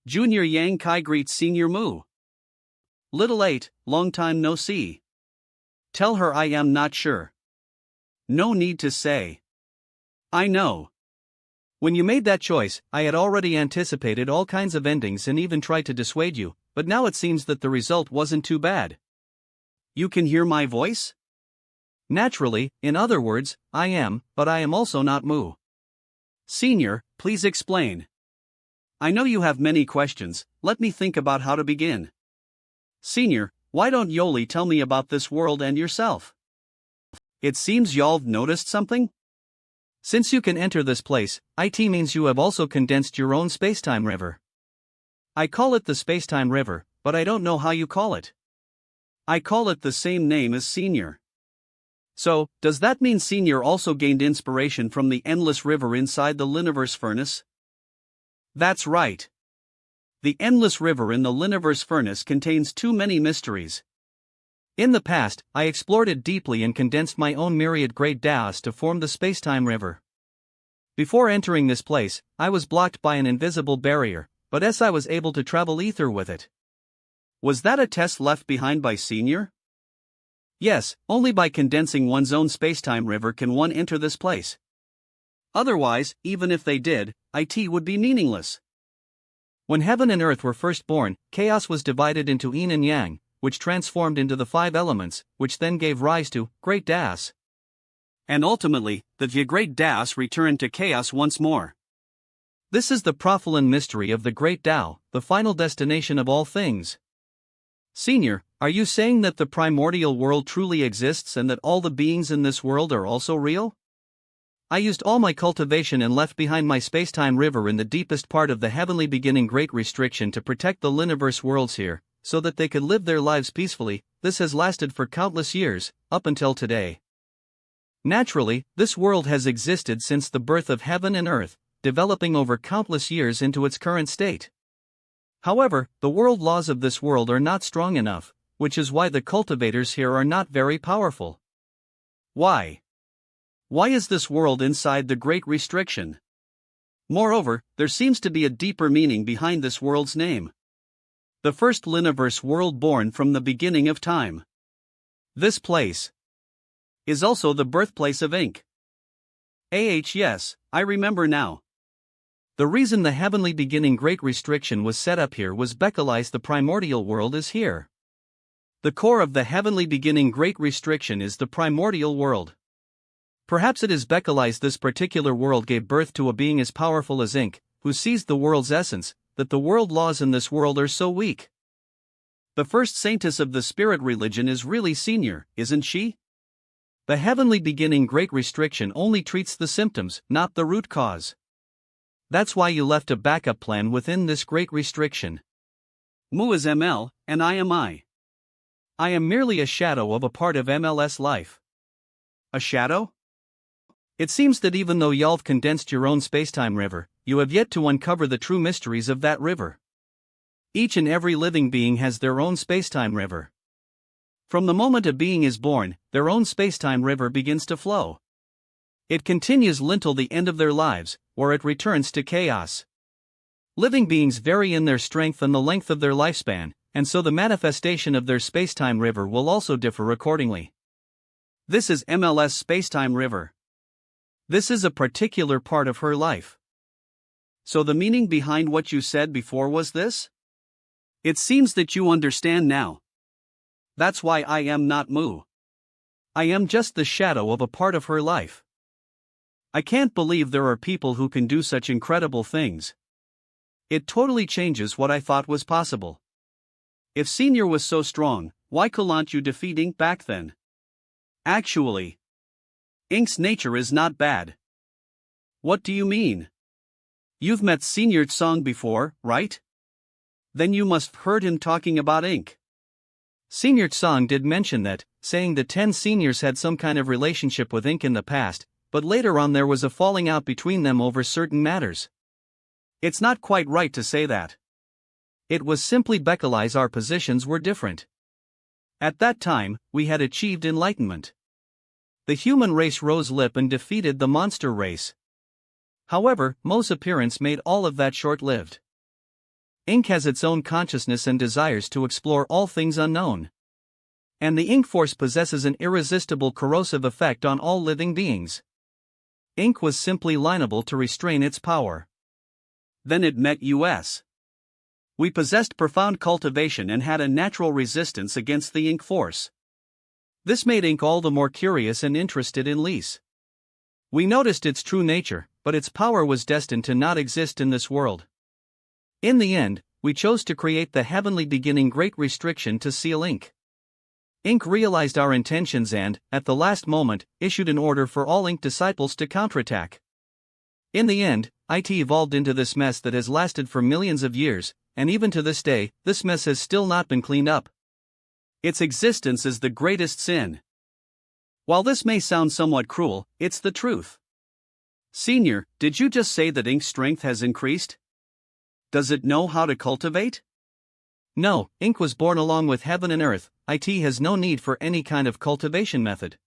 Junior Yang Kai greets Senior Mu. Little 8, long time no see. Tell her I am not sure. No need to say. I know. When you made that choice, I had already anticipated all kinds of endings and even tried to dissuade you, but now it seems that the result wasn't too bad. You can hear my voice? Naturally, in other words, I am, but I am also not Mu. Senior, please explain. I know you have many questions, let me think about how to begin. Senior, why don't Yoli tell me about this world and yourself? It seems y'all noticed something? Since you can enter this place, it means you have also condensed your own spacetime river. I call it the spacetime river, but I don't know how you call it. I call it the same name as Senior. So, does that mean Senior also gained inspiration from the endless river inside the Liniverse furnace? That's right. The endless river in the Liniverse furnace contains too many mysteries. In the past, I explored it deeply and condensed my own myriad great Daos to form the spacetime river. Before entering this place, I was blocked by an invisible barrier, but as I was able to travel ether with it. Was that a test left behind by Senior? Yes, only by condensing one's own spacetime river can one enter this place. Otherwise, even if they did, it would be meaningless. When heaven and earth were first born, chaos was divided into yin and yang, which transformed into the 5 elements, which then gave rise to great Daos. And ultimately, the great Daos returned to chaos once more. This is the profilan mystery of the great Tao, the final destination of all things. Senior, are you saying that the primordial world truly exists and that all the beings in this world are also real? I used all my cultivation and left behind my spacetime river in the deepest part of the heavenly beginning great restriction to protect the Liniverse worlds here, so that they could live their lives peacefully. This has lasted for countless years, up until today. Naturally, this world has existed since the birth of heaven and earth, developing over countless years into its current state. However, the world laws of this world are not strong enough, which is why the cultivators here are not very powerful. Why? Why is this world inside the Great Restriction? Moreover, there seems to be a deeper meaning behind this world's name. The first Liniverse world born from the beginning of time. This place is also the birthplace of ink. Yes, I remember now. The reason the heavenly beginning great restriction was set up here was because the primordial world is here. The core of the heavenly beginning great restriction is the primordial world. Perhaps it is because this particular world gave birth to a being as powerful as ink, who seized the world's essence, that the world laws in this world are so weak. The first saintess of the spirit religion is really Senior, isn't she? The heavenly beginning great restriction only treats the symptoms, not the root cause. That's why you left a backup plan within this great restriction. Mu is ML, and I am I. I am merely a shadow of a part of MLS life. A shadow? It seems that even though y'all've condensed your own spacetime river, you have yet to uncover the true mysteries of that river. Each and every living being has their own spacetime river. From the moment a being is born, their own spacetime river begins to flow. It continues until the end of their lives, or it returns to chaos. Living beings vary in their strength and the length of their lifespan, and so the manifestation of their spacetime river will also differ accordingly. This is MLS spacetime river. This is a particular part of her life. So the meaning behind what you said before was this? It seems that you understand now. That's why I am not Mu. I am just the shadow of a part of her life. I can't believe there are people who can do such incredible things. It totally changes what I thought was possible. If Senior was so strong, why couldn't you defeat Ink back then? Actually, Ink's nature is not bad. What do you mean? You've met Senior Tsang before, right? Then you must have heard him talking about Ink. Senior Tsang did mention that, saying the 10 seniors had some kind of relationship with Ink in the past, but later on there was a falling out between them over certain matters. It's not quite right to say that. It was simply because our positions were different. At that time, we had achieved enlightenment. The human race rose lip and defeated the monster race. However, Mo's appearance made all of that short-lived. Ink has its own consciousness and desires to explore all things unknown. And the Ink force possesses an irresistible corrosive effect on all living beings. Ink was simply liable to restrain its power. Then it met us. We possessed profound cultivation and had a natural resistance against the Ink force. This made Ink all the more curious and interested in Lise. We noticed its true nature, but its power was destined to not exist in this world. In the end, we chose to create the heavenly beginning great restriction to seal ink. Ink realized our intentions and, at the last moment, issued an order for all ink disciples to counterattack. In the end, it evolved into this mess that has lasted for millions of years, and even to this day, this mess has still not been cleaned up. Its existence is the greatest sin. While this may sound somewhat cruel, it's the truth. Senior, did you just say that ink's strength has increased? Does it know how to cultivate? No, ink was born along with heaven and earth. It has no need for any kind of cultivation method.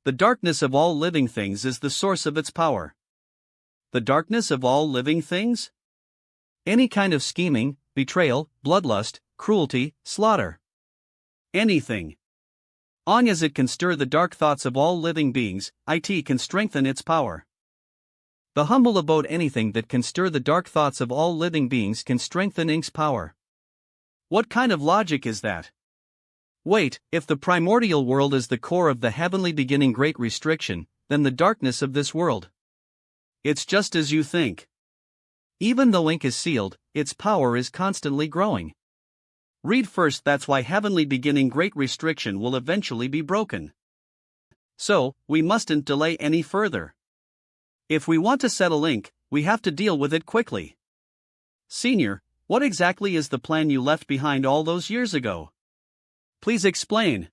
The darkness of all living things is the source of its power. The darkness of all living things? Any kind of scheming, betrayal, bloodlust, cruelty, slaughter. Anything. On as it can stir the dark thoughts of all living beings, it can strengthen its power. The humble abode anything that can stir the dark thoughts of all living beings can strengthen ink's power. What kind of logic is that? Wait, if the primordial world is the core of the heavenly beginning great restriction, then the darkness of this world. It's just as you think. Even though ink is sealed, its power is constantly growing. Read first. That's why heavenly beginning great restriction will eventually be broken. So, we mustn't delay any further. If we want to settle ink, we have to deal with it quickly. Senior, what exactly is the plan you left behind all those years ago? Please explain.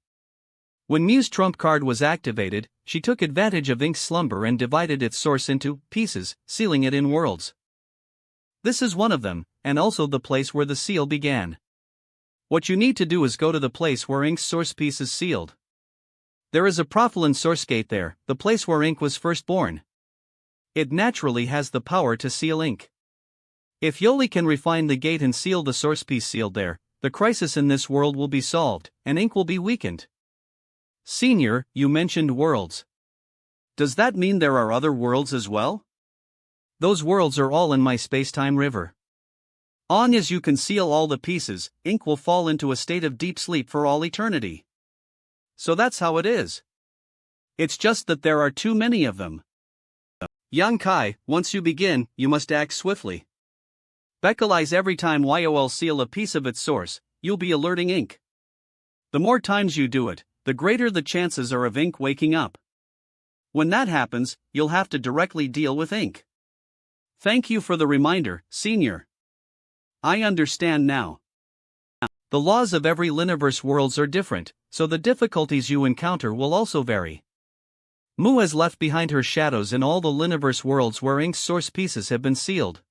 When Mu's trump card was activated, she took advantage of ink's slumber and divided its source into pieces, sealing it in worlds. This is one of them, and also the place where the seal began. What you need to do is go to the place where ink's source piece is sealed. There is a Profilin source gate there, the place where ink was first born. It naturally has the power to seal ink. If Yoli can refine the gate and seal the source piece sealed there, the crisis in this world will be solved, and ink will be weakened. Senior, you mentioned worlds. Does that mean there are other worlds as well? Those worlds are all in my space-time river. On as you can seal all the pieces, ink will fall into a state of deep sleep for all eternity. So that's how it is. It's just that there are too many of them. Young Kai, once you begin, you must act swiftly. Beckalize every time YOL seal a piece of its source, you'll be alerting ink. The more times you do it, the greater the chances are of ink waking up. When that happens, you'll have to directly deal with ink. Thank you for the reminder, Senior. I understand now. The laws of every Liniverse worlds are different, so the difficulties you encounter will also vary. Mu has left behind her shadows in all the Liniverse worlds where ink's source pieces have been sealed.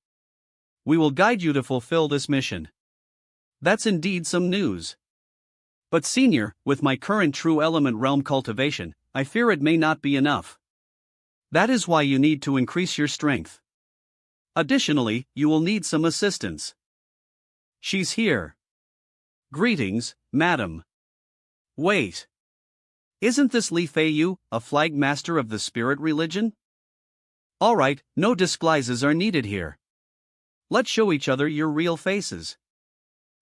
We will guide you to fulfill this mission. That's indeed some news. But Senior, with my current true element realm cultivation, I fear it may not be enough. That is why you need to increase your strength. Additionally, you will need some assistance. She's here. Greetings, madam. Wait. Isn't this Li Feiyu, a flag master of the spirit religion? Alright, no disguises are needed here. Let's show each other your real faces.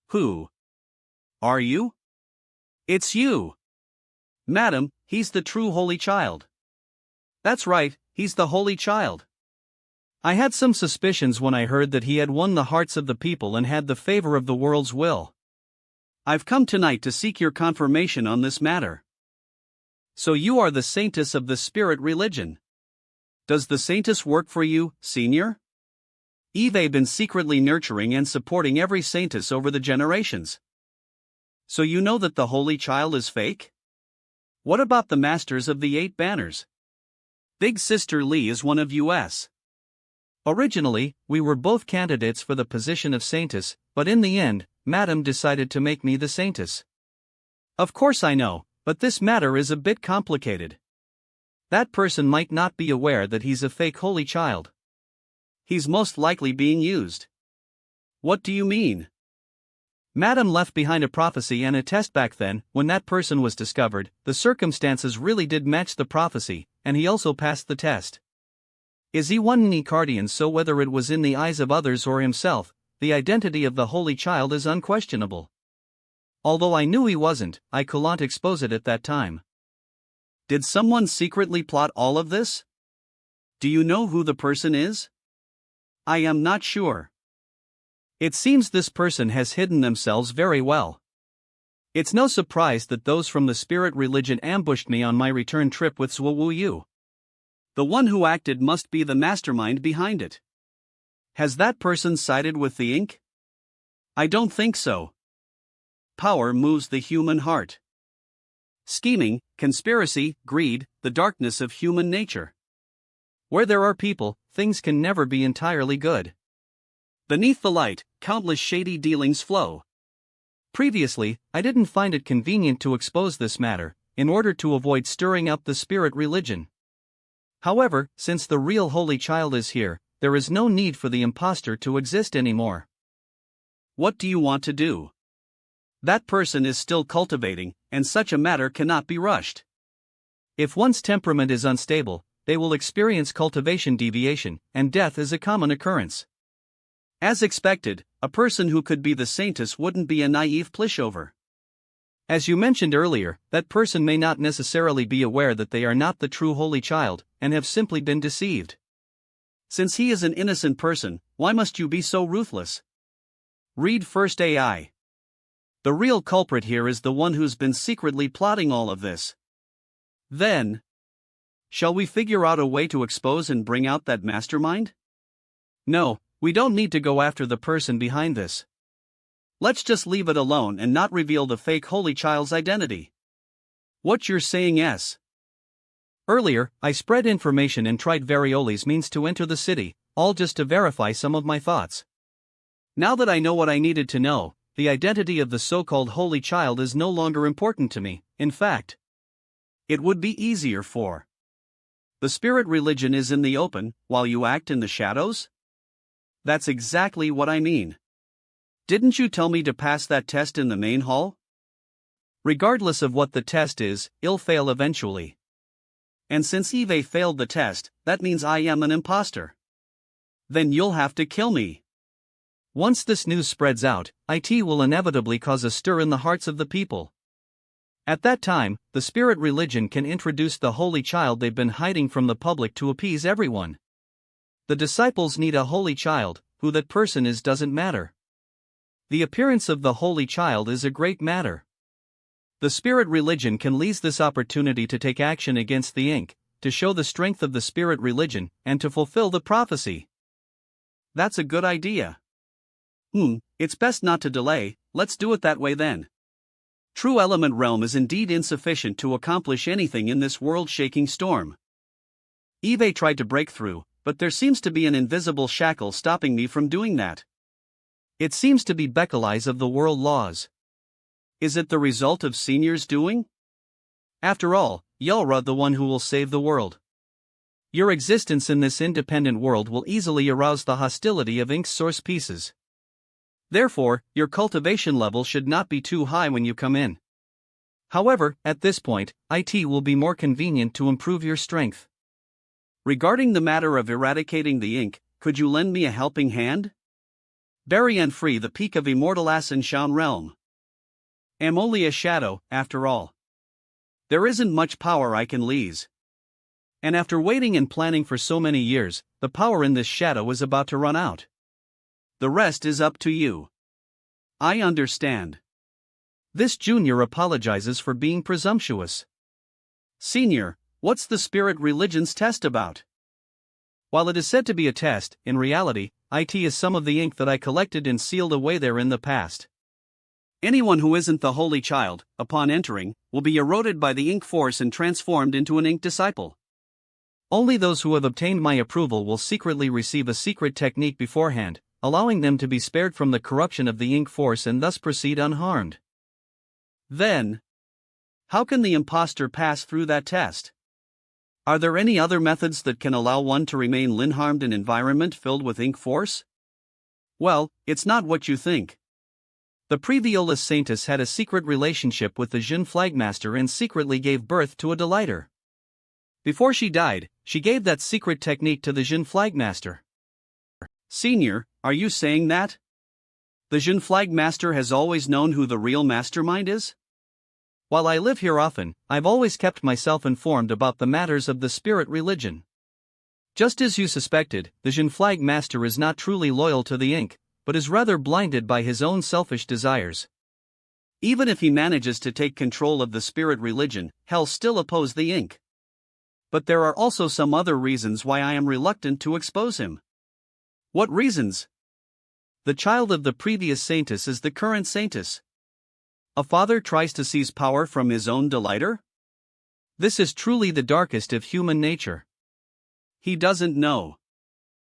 Who are you? It's you. Madam, he's the true Holy Child. That's right, he's the Holy Child. I had some suspicions when I heard that he had won the hearts of the people and had the favor of the world's will. I've come tonight to seek your confirmation on this matter. So you are the saintess of the spirit religion. Does the saintess work for you, Senior? Eve been secretly nurturing and supporting every saintess over the generations. So you know that the Holy Child is fake? What about the masters of the 8 banners? Big Sister Lee is one of us. Originally, we were both candidates for the position of saintess, but in the end, Madam decided to make me the saintess. Of course I know, but this matter is a bit complicated. That person might not be aware that he's a fake Holy Child. He's most likely being used. What do you mean? Madam left behind a prophecy and a test back then. When that person was discovered, the circumstances really did match the prophecy, and he also passed the test. Is he one Nicardian? So whether it was in the eyes of others or himself, the identity of the Holy Child is unquestionable. Although I knew he wasn't, I couldn't expose it at that time. Did someone secretly plot all of this? Do you know who the person is? I am not sure. It seems this person has hidden themselves very well. It's no surprise that those from the spirit religion ambushed me on my return trip with Zhuwu Yu. The one who acted must be the mastermind behind it. Has that person sided with the ink? I don't think so. Power moves the human heart. Scheming, conspiracy, greed, the darkness of human nature. Where there are people, things can never be entirely good. Beneath the light, countless shady dealings flow. Previously, I didn't find it convenient to expose this matter, in order to avoid stirring up the spirit religion. However, since the real Holy Child is here, there is no need for the impostor to exist anymore. What do you want to do? That person is still cultivating, and such a matter cannot be rushed. If one's temperament is unstable, they will experience cultivation deviation, and death is a common occurrence. As expected, a person who could be the saintess wouldn't be a naive pushover. As you mentioned earlier, that person may not necessarily be aware that they are not the true Holy Child, and have simply been deceived. Since he is an innocent person, why must you be so ruthless? Read first AI. The real culprit here is the one who's been secretly plotting all of this. Then, shall we figure out a way to expose and bring out that mastermind? No, we don't need to go after the person behind this. Let's just leave it alone and not reveal the fake Holy Child's identity. What you're saying, yes. Earlier, I spread information and tried Varioli's means to enter the city, all just to verify some of my thoughts. Now that I know what I needed to know, the identity of the so-called Holy Child is no longer important to me. In fact, it would be easier for the spirit religion is in the open, while you act in the shadows? That's exactly what I mean. Didn't you tell me to pass that test in the main hall? Regardless of what the test is, it'll fail eventually. And since Eve failed the test, that means I am an imposter. Then you'll have to kill me. Once this news spreads out, it will inevitably cause a stir in the hearts of the people. At that time, the spirit religion can introduce the Holy Child they've been hiding from the public to appease everyone. The disciples need a Holy Child. Who that person is doesn't matter. The appearance of the Holy Child is a great matter. The spirit religion can seize this opportunity to take action against the ink, to show the strength of the spirit religion, and to fulfill the prophecy. That's a good idea. It's best not to delay, let's do it that way then. True element realm is indeed insufficient to accomplish anything in this world-shaking storm. Eve tried to break through, but there seems to be an invisible shackle stopping me from doing that. It seems to be beckons of the world laws. Is it the result of Senior's doing? After all, you're the one who will save the world. Your existence in this independent world will easily arouse the hostility of Ink's source pieces. Therefore, your cultivation level should not be too high when you come in. However, at this point, it will be more convenient to improve your strength. Regarding the matter of eradicating the ink, could you lend me a helping hand? Bury and free the peak of immortal Ascension realm. Am only a shadow, after all. There isn't much power I can lease. And after waiting and planning for so many years, the power in this shadow is about to run out. The rest is up to you. I understand. This junior apologizes for being presumptuous. Senior, what's the spirit religion's test about? While it is said to be a test, in reality, it is some of the ink that I collected and sealed away there in the past. Anyone who isn't the Holy Child, upon entering, will be eroded by the ink force and transformed into an ink disciple. Only those who have obtained my approval will secretly receive a secret technique beforehand, allowing them to be spared from the corruption of the ink force and thus proceed unharmed. Then, how can the imposter pass through that test? Are there any other methods that can allow one to remain unharmed in an environment filled with ink force? Well, it's not what you think. The Previolus Saintess had a secret relationship with the Jin Flagmaster and secretly gave birth to a delighter. Before she died, she gave that secret technique to the Jin Flagmaster. Senior, are you saying that? The Jin Flagmaster has always known who the real mastermind is? While I live here often, I've always kept myself informed about the matters of the spirit religion. Just as you suspected, the Jin Flagmaster is not truly loyal to the ink, but is rather blinded by his own selfish desires. Even if he manages to take control of the spirit religion, he'll still oppose the ink. But there are also some other reasons why I am reluctant to expose him. What reasons? The child of the previous saintess is the current saintess. A father tries to seize power from his own delighter? This is truly the darkest of human nature. He doesn't know.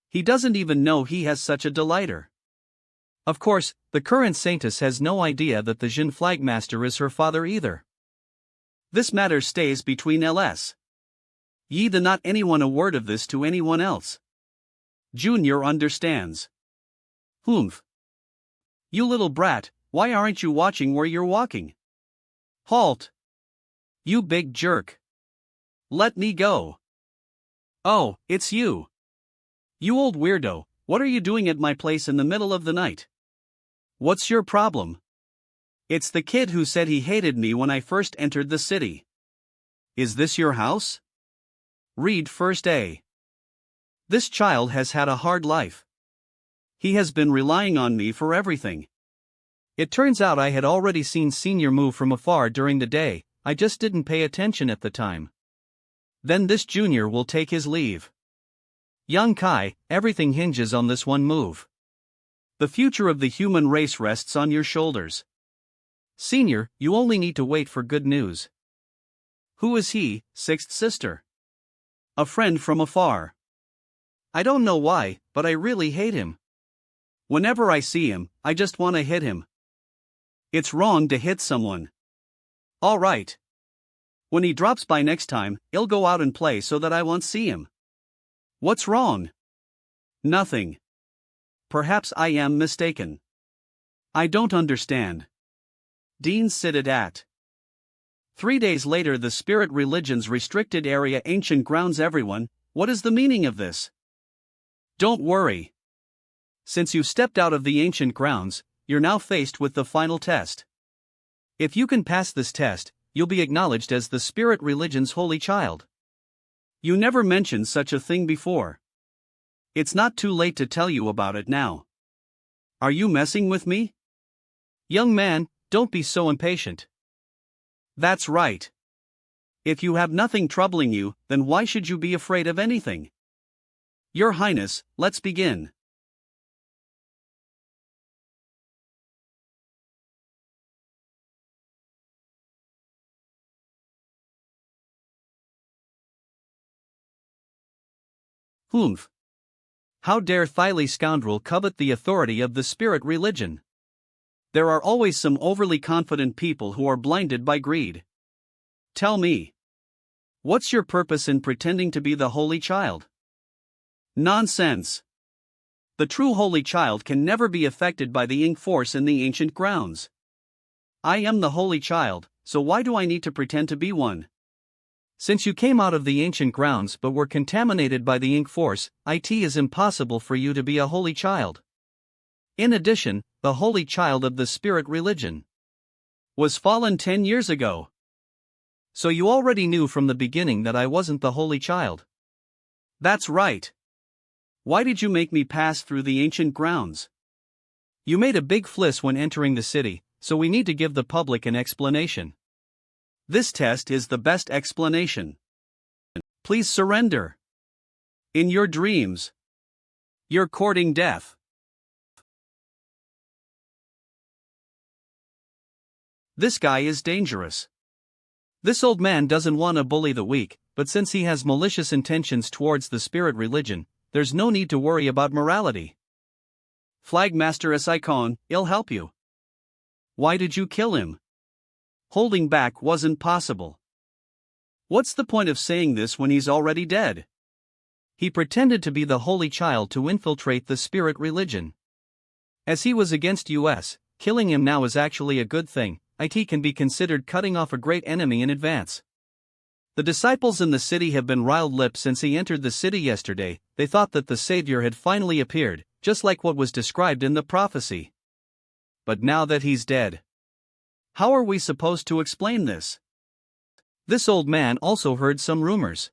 He doesn't even know he has such a delighter. Of course, the current saintess has no idea that the Jin Flagmaster is her father either. This matter stays between us. Ye do not anyone a word of this to anyone else. Junior understands. Humph. You little brat, why aren't you watching where you're walking? Halt! You big jerk. Let me go. Oh, it's you. You old weirdo, what are you doing at my place in the middle of the night? What's your problem? It's the kid who said he hated me when I first entered the city. Is this your house? Read first A. This child has had a hard life. He has been relying on me for everything. It turns out I had already seen Senior move from afar during the day, I just didn't pay attention at the time. Then this Junior will take his leave. Young Kai, everything hinges on this one move. The future of the human race rests on your shoulders. Senior, you only need to wait for good news. Who is he, sixth sister? A friend from afar. I don't know why, but I really hate him. Whenever I see him, I just want to hit him. It's wrong to hit someone. All right. When he drops by next time, he'll go out and play so that I won't see him. What's wrong? Nothing. Perhaps I am mistaken. I don't understand. Dean cited at. 3 days later, the spirit religion's restricted area ancient grounds. Everyone, what is the meaning of this? Don't worry. Since you stepped out of the ancient grounds, you're now faced with the final test. If you can pass this test, you'll be acknowledged as the spirit religion's holy child. You never mentioned such a thing before. It's not too late to tell you about it now. Are you messing with me? Young man, don't be so impatient. That's right. If you have nothing troubling you, then why should you be afraid of anything? Your Highness, let's begin. Humph. How dare Thile scoundrel covet the authority of the spirit religion? There are always some overly confident people who are blinded by greed. Tell me. What's your purpose in pretending to be the holy child? Nonsense. The true holy child can never be affected by the ink force in the ancient grounds. I am the holy child, so why do I need to pretend to be one? Since you came out of the ancient grounds but were contaminated by the ink force, it is impossible for you to be a holy child. In addition, the holy child of the spirit religion was fallen 10 years ago. So you already knew from the beginning that I wasn't the holy child. That's right. Why did you make me pass through the ancient grounds? You made a big fliss when entering the city, so we need to give the public an explanation. This test is the best explanation. Please surrender. In your dreams. You're courting death. This guy is dangerous. This old man doesn't want to bully the weak, but since he has malicious intentions towards the spirit religion, there's no need to worry about morality. Flagmaster Icon, he'll help you. Why did you kill him? Holding back wasn't possible. What's the point of saying this when he's already dead? He pretended to be the holy child to infiltrate the spirit religion. As he was against us, killing him now is actually a good thing. It can be considered cutting off a great enemy in advance. The disciples in the city have been riled-lipped since he entered the city yesterday. They thought that the Savior had finally appeared, just like what was described in the prophecy. But now that he's dead, how are we supposed to explain this? This old man also heard some rumors.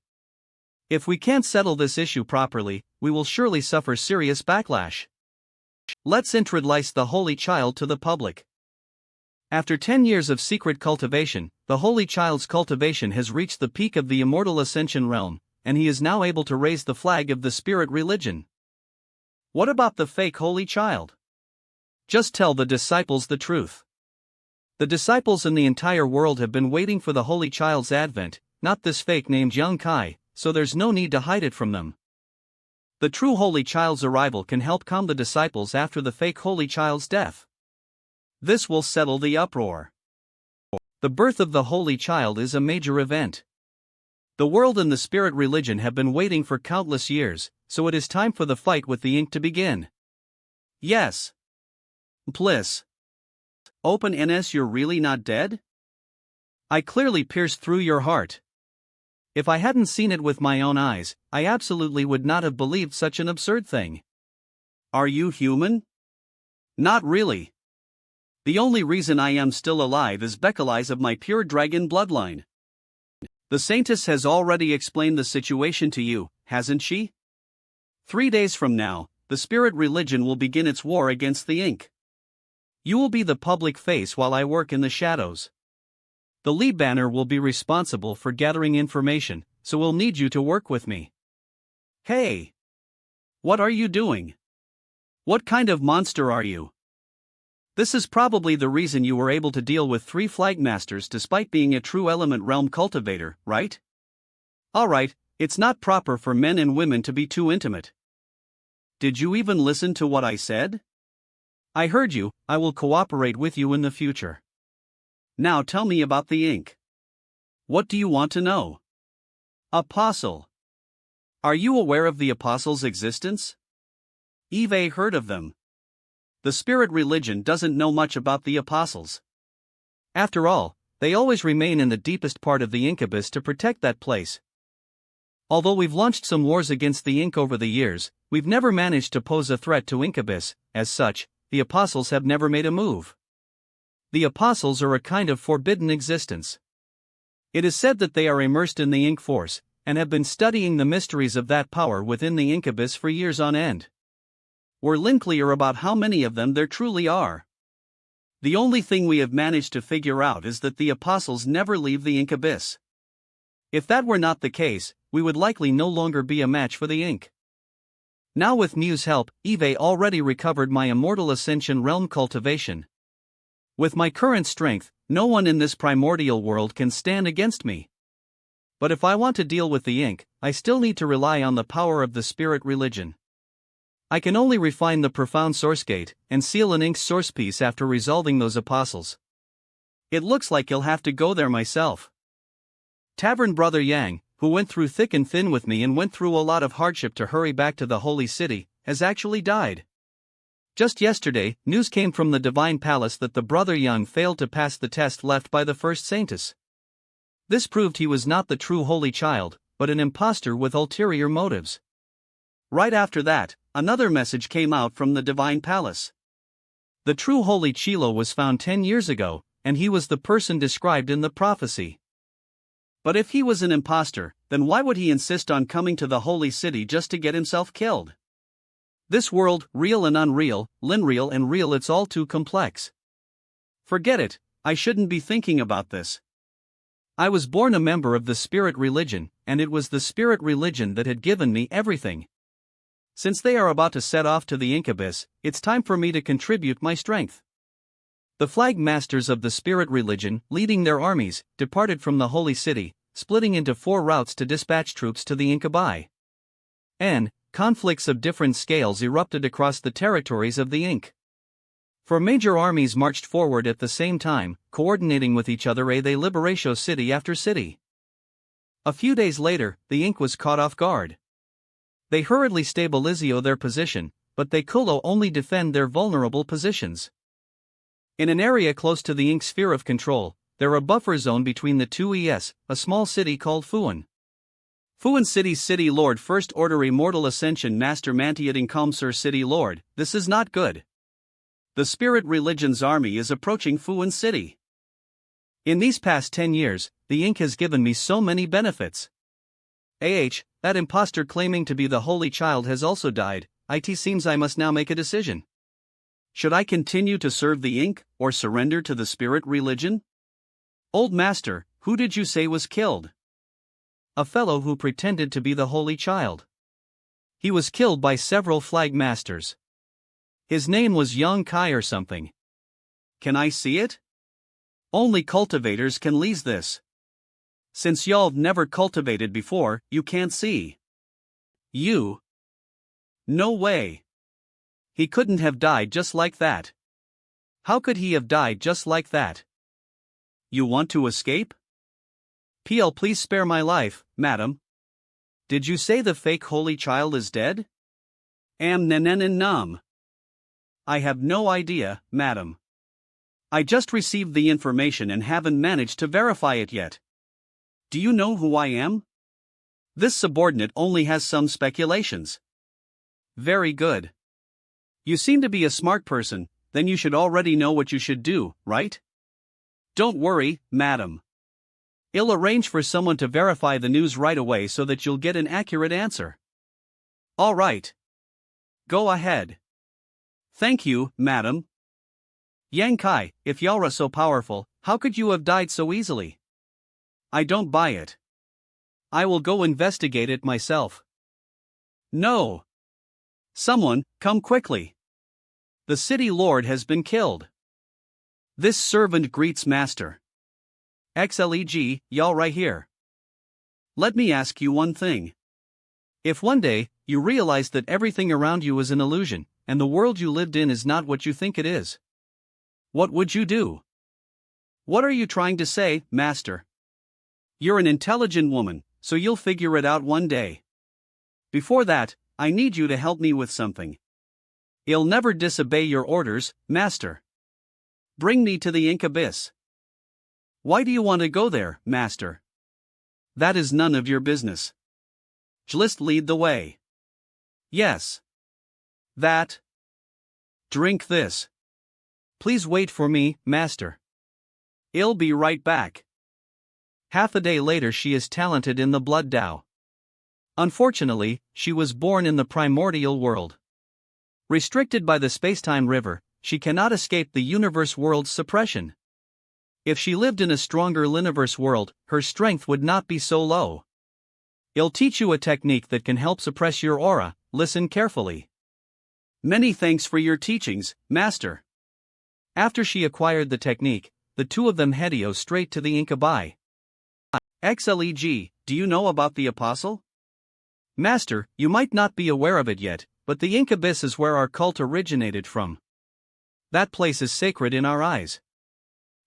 If we can't settle this issue properly, we will surely suffer serious backlash. Let's introduce the Holy Child to the public. After 10 years of secret cultivation, the Holy Child's cultivation has reached the peak of the immortal Ascension realm, and he is now able to raise the flag of the spirit religion. What about the fake Holy Child? Just tell the disciples the truth. The disciples in the entire world have been waiting for the Holy Child's advent, not this fake named Young Kai, so there's no need to hide it from them. The true Holy Child's arrival can help calm the disciples after the fake Holy Child's death. This will settle the uproar. The birth of the Holy Child is a major event. The world and the spirit religion have been waiting for countless years, so it is time for the fight with the ink to begin. Yes. Please. Open NS, you're really not dead? I clearly pierced through your heart. If I hadn't seen it with my own eyes, I absolutely would not have believed such an absurd thing. Are you human? Not really. The only reason I am still alive is because of my pure dragon bloodline. The Saintess has already explained the situation to you, hasn't she? 3 days from now, the spirit religion will begin its war against the ink. You will be the public face while I work in the shadows. The Lee banner will be responsible for gathering information, so we'll need you to work with me. Hey! What are you doing? What kind of monster are you? This is probably the reason you were able to deal with 3 flag masters despite being a true element realm cultivator, right? Alright, it's not proper for men and women to be too intimate. Did you even listen to what I said? I heard you. I will cooperate with you in the future. Now tell me about the ink. What do you want to know? Apostle. Are you aware of the apostles' existence? Eve heard of them. The spirit religion doesn't know much about the apostles. After all, they always remain in the deepest part of the incubus to protect that place. Although we've launched some wars against the ink over the years, we've never managed to pose a threat to incubus. As such, the apostles have never made a move. The apostles are a kind of forbidden existence. It is said that they are immersed in the ink force, and have been studying the mysteries of that power within the incubus for years on end. We're unclear about how many of them there truly are. The only thing we have managed to figure out is that the apostles never leave the incubus. If that were not the case, we would likely no longer be a match for the ink. Now with Mew's help, Eve already recovered my immortal Ascension realm cultivation. With my current strength, no one in this primordial world can stand against me. But if I want to deal with the ink, I still need to rely on the power of the spirit religion. I can only refine the profound source gate, and seal an ink source piece after resolving those apostles. It looks like I'll have to go there myself. Tavern Brother Yang, who went through thick and thin with me and went through a lot of hardship to hurry back to the holy city, has actually died. Just yesterday, news came from the Divine Palace that the Brother Young failed to pass the test left by the first Saintess. This proved he was not the true Holy Child, but an impostor with ulterior motives. Right after that, another message came out from the Divine Palace. The true Holy Chilo was found 10 years ago, and he was the person described in the prophecy. But if he was an impostor, then why would he insist on coming to the holy city just to get himself killed? This world, real and unreal, linreal and real, it's all too complex. Forget it, I shouldn't be thinking about this. I was born a member of the spirit religion, and it was the spirit religion that had given me everything. Since they are about to set off to the incubus, it's time for me to contribute my strength. The flag masters of the spirit religion, leading their armies, departed from the holy city, splitting into 4 routes to dispatch troops to the incubi. And conflicts of different scales erupted across the territories of the ink. 4 major armies marched forward at the same time, coordinating with each other they liberatio city after city. A few days later, the ink was caught off guard. They hurriedly stabilizio their position, but they could only defend their vulnerable positions. In an area close to the ink sphere of control, there a buffer zone between the two a small city called Fuan. Fuan City's City Lord First Order Immortal Ascension Master Mantiating Comsur City Lord, this is not good. The spirit religion's army is approaching Fuan City. In these past 10 years, the ink has given me so many benefits. That imposter claiming to be the Holy Child has also died. It seems I must now make a decision. Should I continue to serve the ink, or surrender to the spirit religion? Old master, who did you say was killed? A fellow who pretended to be the Holy Child. He was killed by several flag masters. His name was Young Kai or something. Can I see it? Only cultivators can lease this. Since y'all've never cultivated before, you can't see. You? No way. He couldn't have died just like that. How could he have died just like that? You want to escape? PL, please spare my life, madam. Did you say the fake Holy Child is dead? Nam. I have no idea, madam. I just received the information and haven't managed to verify it yet. Do you know who I am? This subordinate only has some speculations. Very good. You seem to be a smart person, then you should already know what you should do, right? Don't worry, madam. I'll arrange for someone to verify the news right away so that you'll get an accurate answer. All right. Go ahead. Thank you, madam. Yang Kai, if y'all are so powerful, how could you have died so easily? I don't buy it. I will go investigate it myself. No. Someone, come quickly. The city lord has been killed. This servant greets master. XLEG, y'all right here. Let me ask you one thing. If one day, you realize that everything around you is an illusion, and the world you lived in is not what you think it is, what would you do? What are you trying to say, master? You're an intelligent woman, so you'll figure it out one day. Before that, I need you to help me with something. I'll never disobey your orders, master. Bring me to the ink abyss. Why do you want to go there, master? That is none of your business. Just lead the way. Yes. That. Drink this. Please wait for me, master. I'll be right back. Half a day later, she is talented in the blood Tao. Unfortunately, she was born in the primordial world. Restricted by the spacetime river, she cannot escape the universe world's suppression. If she lived in a stronger Liniverse world, her strength would not be so low. I'll teach you a technique that can help suppress your aura. Listen carefully. Many thanks for your teachings, master. After she acquired the technique, the two of them headed straight to the Inkabai. XLEG, do you know about the apostle? Master, you might not be aware of it yet, but the Ink Abyss is where our cult originated from. That place is sacred in our eyes.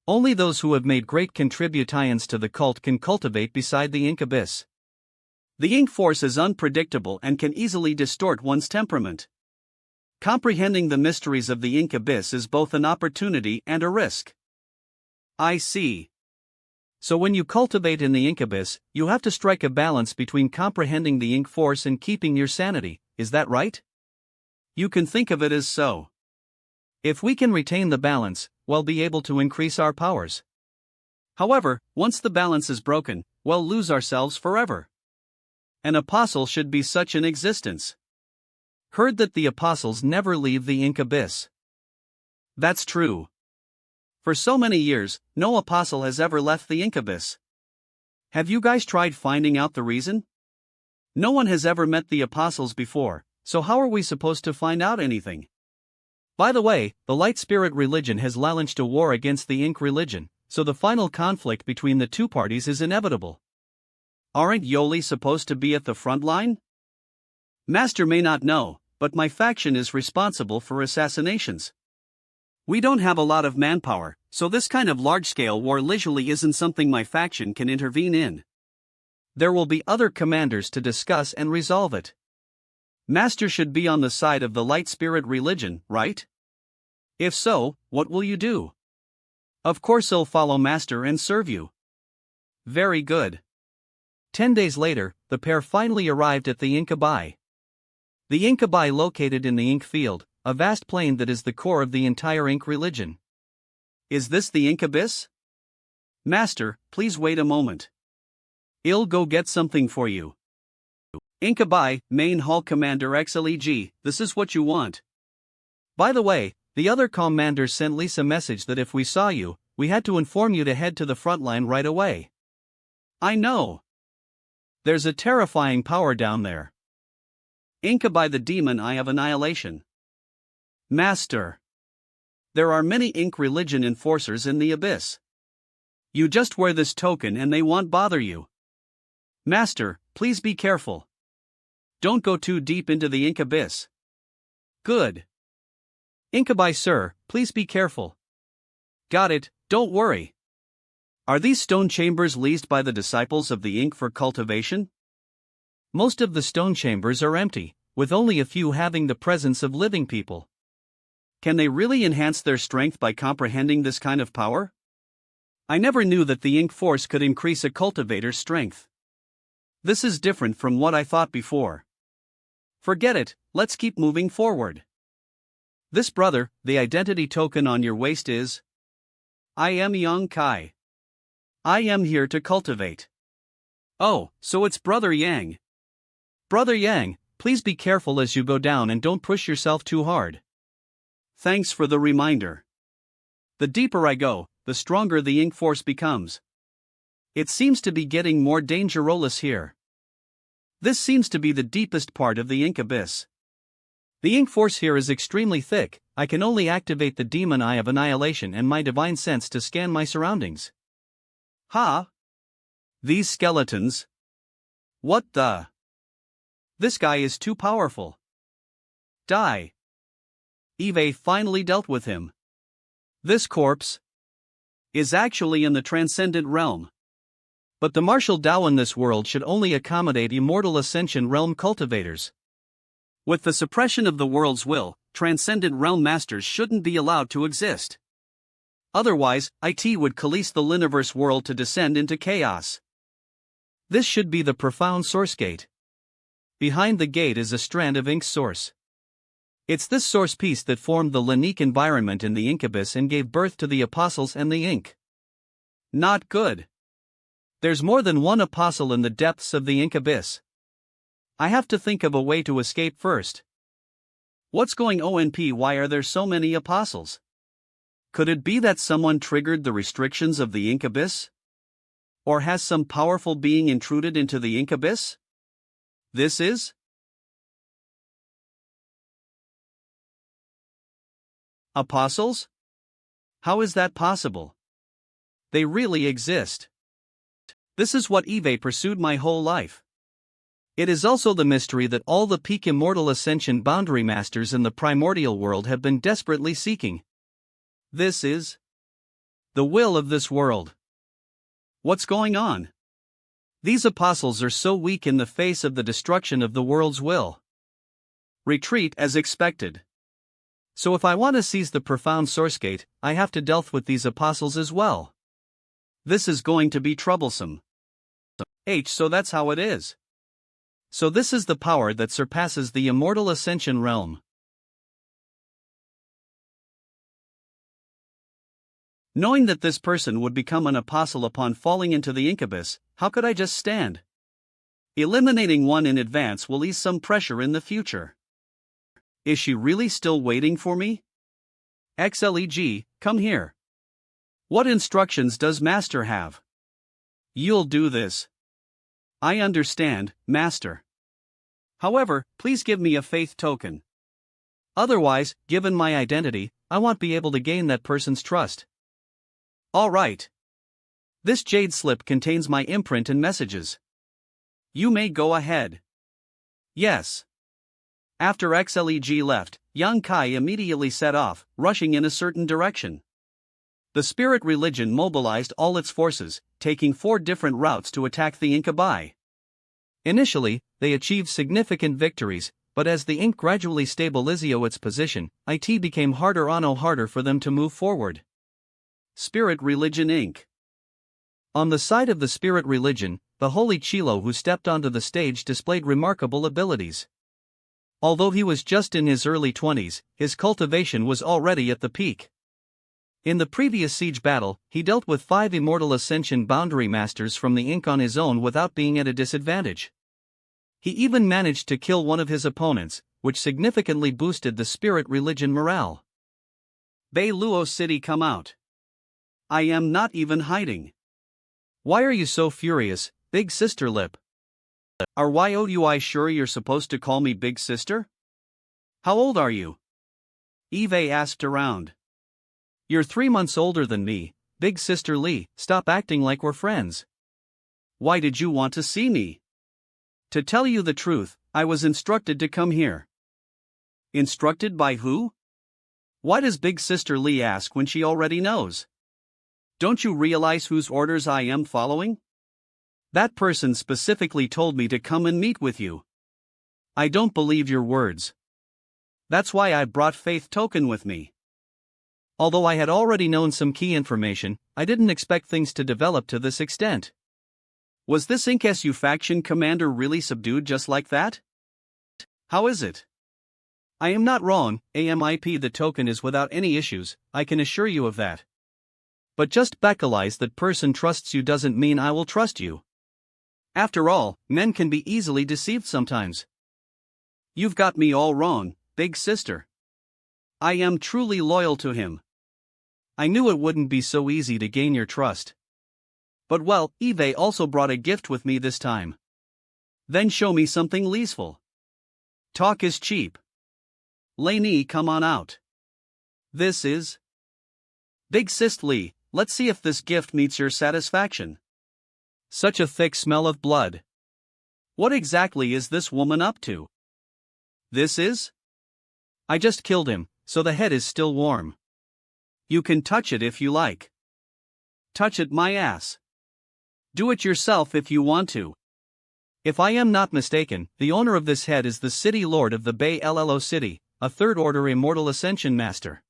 Only those who have made great contributions to the cult can cultivate beside the Ink Abyss. The ink force is unpredictable and can easily distort one's temperament. Comprehending the mysteries of the ink abyss is both an opportunity and a risk. I see. So when you cultivate in the ink abyss, you have to strike a balance between comprehending the ink force and keeping your sanity, is that right? You can think of it as so. If we can retain the balance, we'll be able to increase our powers. However, once the balance is broken, we'll lose ourselves forever. An apostle should be such an existence. Heard that the apostles never leave the ink abyss. That's true. For so many years, no apostle has ever left the ink abyss. Have you guys tried finding out the reason? No one has ever met the apostles before, so how are we supposed to find out anything? By the way, the light spirit religion has launched a war against the ink religion, so the final conflict between the two parties is inevitable. Aren't Yoli supposed to be at the front line? Master may not know, but my faction is responsible for assassinations. We don't have a lot of manpower, so this kind of large-scale war leisurely isn't something my faction can intervene in. There will be other commanders to discuss and resolve it. Master should be on the side of the light spirit religion, right? If so, what will you do? Of course I'll follow Master and serve you. Very good. 10 days later, the pair finally arrived at the Inkabai. The Inkabai located in the ink field, a vast plain that is the core of the entire ink religion. Is this the ink abyss? Master, please wait a moment. I'll go get something for you. Inkabai, Main Hall Commander XLEG, this is what you want. By the way, The other commander sent Lisa a message that if we saw you, we had to inform you to head to the front line right away. I know. There's a terrifying power down there. Inca by the demon eye of annihilation. Master. There are many ink religion enforcers in the abyss. You just wear this token and they won't bother you. Master, please be careful. Don't go too deep into the ink abyss. Good. Incabai sir, please be careful. Got it, don't worry. Are these stone chambers leased by the disciples of the ink for cultivation? Most of the stone chambers are empty, with only a few having the presence of living people. Can they really enhance their strength by comprehending this kind of power? I never knew that the ink force could increase a cultivator's strength. This is different from what I thought before. Forget it, let's keep moving forward. This brother, the identity token on your waist is... I am Yang Kai. I am here to cultivate. Oh, so it's Brother Yang. Brother Yang, please be careful as you go down and don't push yourself too hard. Thanks for the reminder. The deeper I go, the stronger the ink force becomes. It seems to be getting more dangerous here. This seems to be the deepest part of the ink abyss. The ink force here is extremely thick. I can only activate the demon eye of annihilation and my divine sense to scan my surroundings. Ha! These skeletons. What the? This guy is too powerful. Die. Eve finally dealt with him. This corpse is actually in the transcendent realm. But the martial Tao in this world should only accommodate immortal Ascension realm cultivators. With the suppression of the world's will, transcendent realm masters shouldn't be allowed to exist. Otherwise, it would release the Liniverse world to descend into chaos. This should be the profound source gate. Behind the gate is a strand of ink source. It's this source piece that formed the Linique environment in the incubus and gave birth to the apostles and the ink. Not good. There's more than one apostle in the depths of the ink abyss. I have to think of a way to escape first. What's going on? Why are there so many apostles? Could it be that someone triggered the restrictions of the ink abyss? Or has some powerful being intruded into the ink abyss? This is apostles? How is that possible? They really exist. This is what Eve pursued my whole life. It is also the mystery that all the peak immortal Ascension boundary masters in the primordial world have been desperately seeking. This is the will of this world. What's going on? These apostles are so weak in the face of the destruction of the world's will. Retreat as expected. So if I want to seize the profound source gate, I have to deal with these apostles as well. This is going to be troublesome. So that's how it is. So this is the power that surpasses the immortal Ascension realm. Knowing that this person would become an apostle upon falling into the incubus, how could I just stand? Eliminating one in advance will ease some pressure in the future. Is she really still waiting for me? XLEG, come here. What instructions does Master have? You'll do this. I understand, Master. However, please give me a faith token. Otherwise, given my identity, I won't be able to gain that person's trust. All right. This jade slip contains my imprint and messages. You may go ahead. Yes. After XLEG left, Yang Kai immediately set off, rushing in a certain direction. The spirit religion mobilized all its forces, taking 4 different routes to attack the Incabai. Initially, they achieved significant victories, but as the ink gradually stabilized its position, it became harder for them to move forward. Spirit Religion Inc. On the side of the spirit religion, the holy Chilo who stepped onto the stage displayed remarkable abilities. Although he was just in his early 20s, his cultivation was already at the peak. In the previous siege battle, he dealt with 5 immortal Ascension boundary masters from the ink on his own without being at a disadvantage. He even managed to kill one of his opponents, which significantly boosted the spirit religion morale. Bei Luo City come out. I am not even hiding. Why are you so furious, big sister lip? Are you sure you're supposed to call me big sister? How old are you? Eve asked around. You're 3 months older than me, big sister Lee, stop acting like we're friends. Why did you want to see me? To tell you the truth, I was instructed to come here. Instructed by who? Why does big sister Lee ask when she already knows? Don't you realize whose orders I am following? That person specifically told me to come and meet with you. I don't believe your words. That's why I brought Faith Token with me. Although I had already known some key information, I didn't expect things to develop to this extent. Was this Inkesu faction commander really subdued just like that? How is it? I am not wrong, AMIP the token is without any issues, I can assure you of that. But just because that person trusts you doesn't mean I will trust you. After all, men can be easily deceived sometimes. You've got me all wrong, big sister. I am truly loyal to him. I knew it wouldn't be so easy to gain your trust. But well, Eve also brought a gift with me this time. Then show me something leesful. Talk is cheap. Lainey, come on out. This is Big Sis Lee, let's see if this gift meets your satisfaction. Such a thick smell of blood. What exactly is this woman up to? This is? I just killed him, so the head is still warm. You can touch it if you like. Touch it my ass. Do it yourself if you want to. If I am not mistaken, the owner of this head is the city lord of the Bei Llo City, a third-order immortal Ascension master.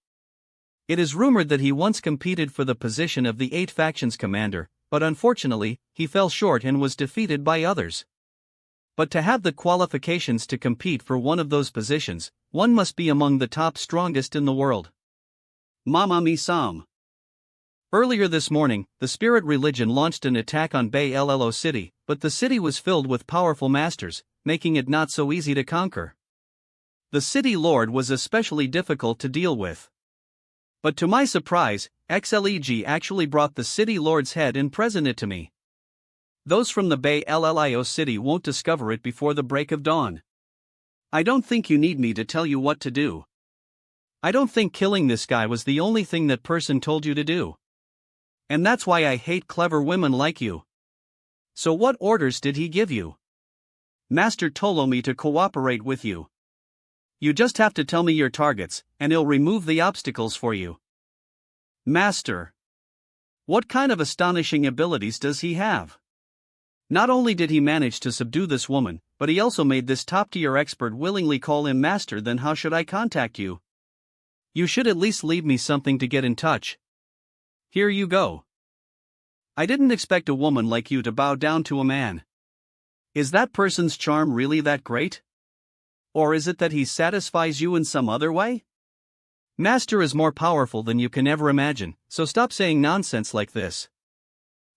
It is rumored that he once competed for the position of the 8 factions commander, but unfortunately, he fell short and was defeated by others. But to have the qualifications to compete for one of those positions, one must be among the top strongest in the world. Mama mi Sam. Earlier this morning, the spirit religion launched an attack on Bei Llo City, but the city was filled with powerful masters, making it not so easy to conquer. The city lord was especially difficult to deal with. But to my surprise, XLEG actually brought the city lord's head and presented it to me. Those from the Bei Llo City won't discover it before the break of dawn. I don't think you need me to tell you what to do. I don't think killing this guy was the only thing that person told you to do. And that's why I hate clever women like you. So what orders did he give you? Master told me to cooperate with you. You just have to tell me your targets, and he'll remove the obstacles for you. Master. What kind of astonishing abilities does he have? Not only did he manage to subdue this woman, but he also made this top-tier expert willingly call him master. Then how should I contact you? You should at least leave me something to get in touch. Here you go. I didn't expect a woman like you to bow down to a man. Is that person's charm really that great? Or is it that he satisfies you in some other way? Master is more powerful than you can ever imagine, so stop saying nonsense like this.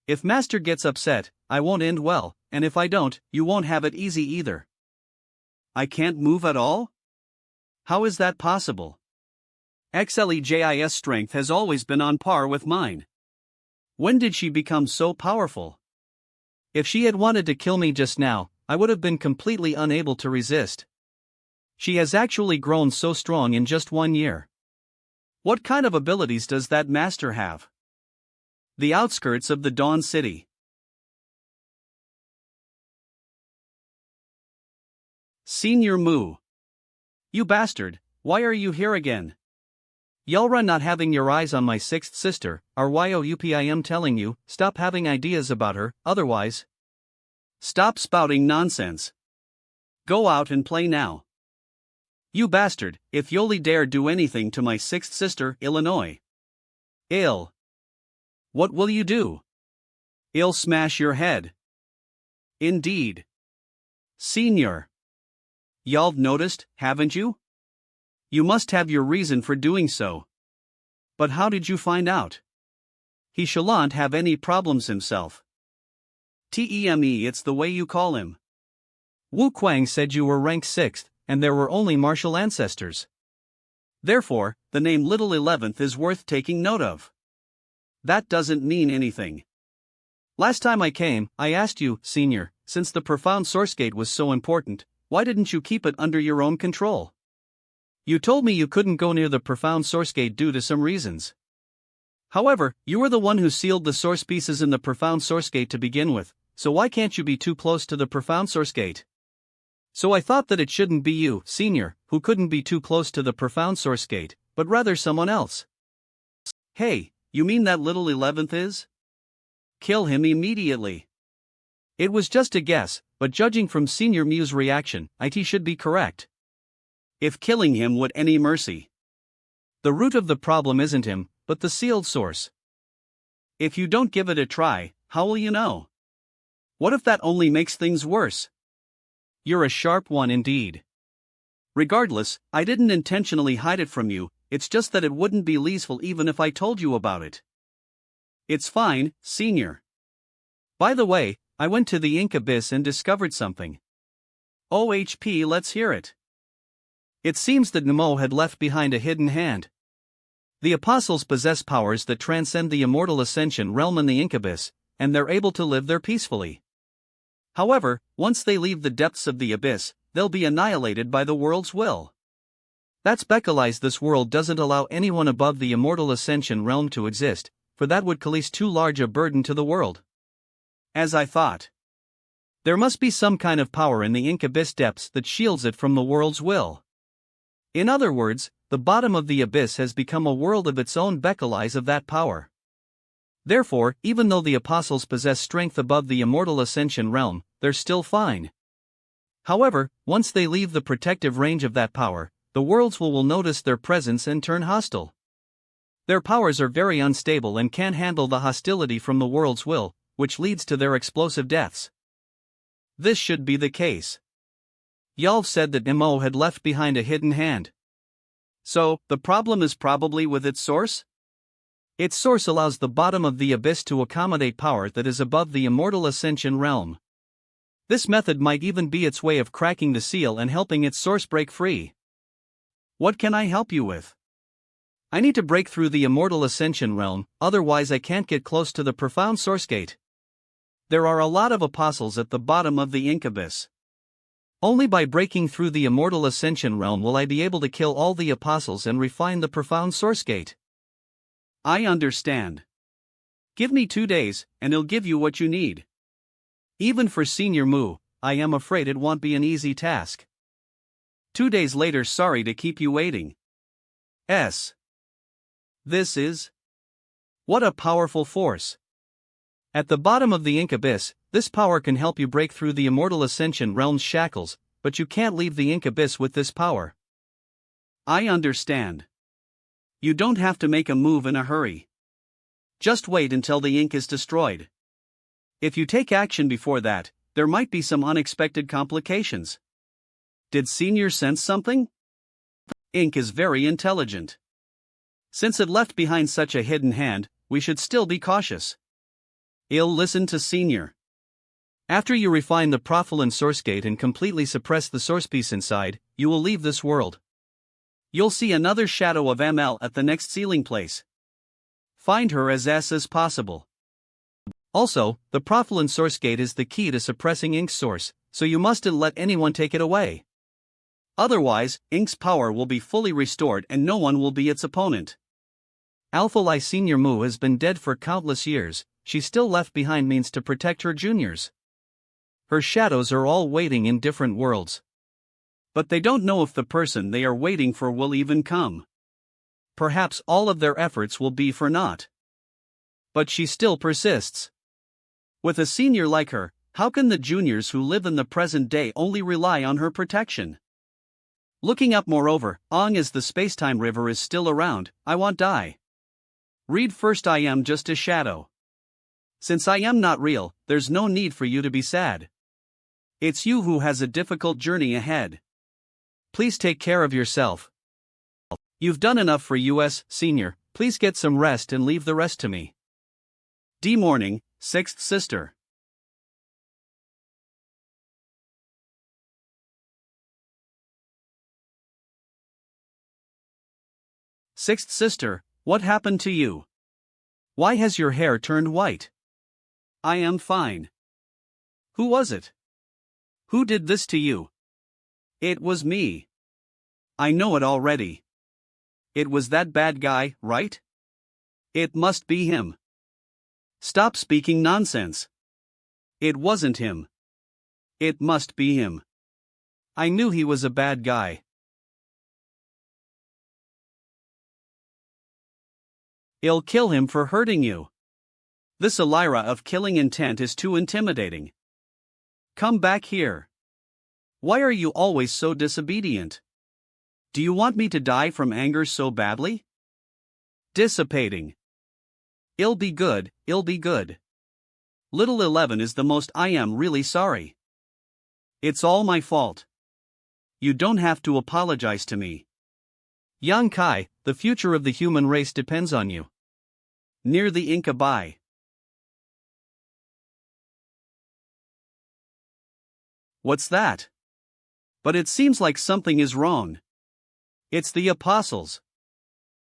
If Master gets upset, I won't end well, and if I don't, you won't have it easy either. I can't move at all? How is that possible? XLEJIS strength has always been on par with mine. When did she become so powerful? If she had wanted to kill me just now, I would have been completely unable to resist. She has actually grown so strong in just 1 year. What kind of abilities does that master have? The outskirts of the Dawn City. Senior Moo. You bastard, why are you here again? Yulra not having your eyes on my 6th sister, RYOUPIM telling you, stop having ideas about her, otherwise. Stop spouting nonsense. Go out and play now. You bastard, if Yoli dare do anything to my 6th sister, Illinois. Ill. What will you do? I'll smash your head. Indeed. Senior. Y'all noticed, haven't you? You must have your reason for doing so. But how did you find out? He shallant have any problems himself. TEME, it's the way you call him. Wu Kuang said you were ranked 6th, and there were only martial ancestors. Therefore, the name Little 11th is worth taking note of. That doesn't mean anything. Last time I came, I asked you, Senior, since the profound source gate was so important, why didn't you keep it under your own control? You told me you couldn't go near the profound source gate due to some reasons. However, you were the one who sealed the source pieces in the profound source gate to begin with, so why can't you be too close to the profound source gate? So I thought that it shouldn't be you, Senior, who couldn't be too close to the profound source gate, but rather someone else. Hey, you mean that Little 11th is? Kill him immediately. It was just a guess, but judging from Senior Mew's reaction, it should be correct. If killing him would any mercy. The root of the problem isn't him, but the sealed source. If you don't give it a try, how will you know? What if that only makes things worse? You're a sharp one indeed. Regardless, I didn't intentionally hide it from you, it's just that it wouldn't be useful even if I told you about it. It's fine, Senior. By the way, I went to the ink abyss and discovered something. OHP, let's hear it. It seems that Nemo had left behind a hidden hand. The apostles possess powers that transcend the immortal Ascension realm in the ink abyss, and they're able to live there peacefully. However, once they leave the depths of the abyss, they'll be annihilated by the world's will. That's because this world doesn't allow anyone above the immortal Ascension realm to exist, for that would cause too large a burden to the world. As I thought. There must be some kind of power in the ink abyss depths that shields it from the world's will. In other words, the bottom of the abyss has become a world of its own because of that power. Therefore, even though the apostles possess strength above the immortal Ascension realm, they're still fine. However, once they leave the protective range of that power, the worlds will notice their presence and turn hostile. Their powers are very unstable and can't handle the hostility from the world's will, which leads to their explosive deaths. This should be the case. Yalv said that Nemo had left behind a hidden hand. So, the problem is probably with its source? Its source allows the bottom of the abyss to accommodate power that is above the immortal Ascension realm. This method might even be its way of cracking the seal and helping its source break free. What can I help you with? I need to break through the immortal Ascension realm, otherwise I can't get close to the profound source gate. There are a lot of apostles at the bottom of the ink abyss. Only by breaking through the immortal Ascension realm will I be able to kill all the apostles and refine the profound source gate. I understand. Give me 2 days, and I'll give you what you need. Even for Senior Mu, I am afraid it won't be an easy task. 2 days later, sorry to keep you waiting. This is... What a powerful force. At the bottom of the ink abyss, this power can help you break through the immortal Ascension realm's shackles, but you can't leave the ink abyss with this power. I understand. You don't have to make a move in a hurry. Just wait until the ink is destroyed. If you take action before that, there might be some unexpected complications. Did Senior sense something? Ink is very intelligent. Since it left behind such a hidden hand, we should still be cautious. I'll listen to Senior. After you refine the profilin source gate and completely suppress the source piece inside, you will leave this world. You'll see another shadow of ML at the next sealing place. Find her as possible. Also, the profilin source gate is the key to suppressing Ink's source, so you mustn't let anyone take it away. Otherwise, Ink's power will be fully restored and no one will be its opponent. Alpha Li Senior Mu has been dead for countless years, she still left behind means to protect her juniors. Her shadows are all waiting in different worlds. But they don't know if the person they are waiting for will even come. Perhaps all of their efforts will be for naught. But she still persists. With a senior like her, how can the juniors who live in the present day only rely on her protection? Looking up moreover, long as the spacetime river is still around, I won't die. Read first, I am just a shadow. Since I am not real, there's no need for you to be sad. It's you who has a difficult journey ahead. Please take care of yourself. You've done enough for us, Senior, please get some rest and leave the rest to me. D. Morning, 6th Sister. Sixth sister, what happened to you? Why has your hair turned white? I am fine. Who was it? Who did this to you? It was me. I know it already. It was that bad guy, right? It must be him. Stop speaking nonsense. It wasn't him. It must be him. I knew he was a bad guy. I'll kill him for hurting you. This Elira of killing intent is too intimidating. Come back here. Why are you always so disobedient? Do you want me to die from anger so badly? Dissipating. I'll be good, I'll be good. Little 11 is the most. I am really sorry. It's all my fault. You don't have to apologize to me. Young Kai, the future of the human race depends on you. Near the Inca by. What's that? But it seems like something is wrong. It's the apostles.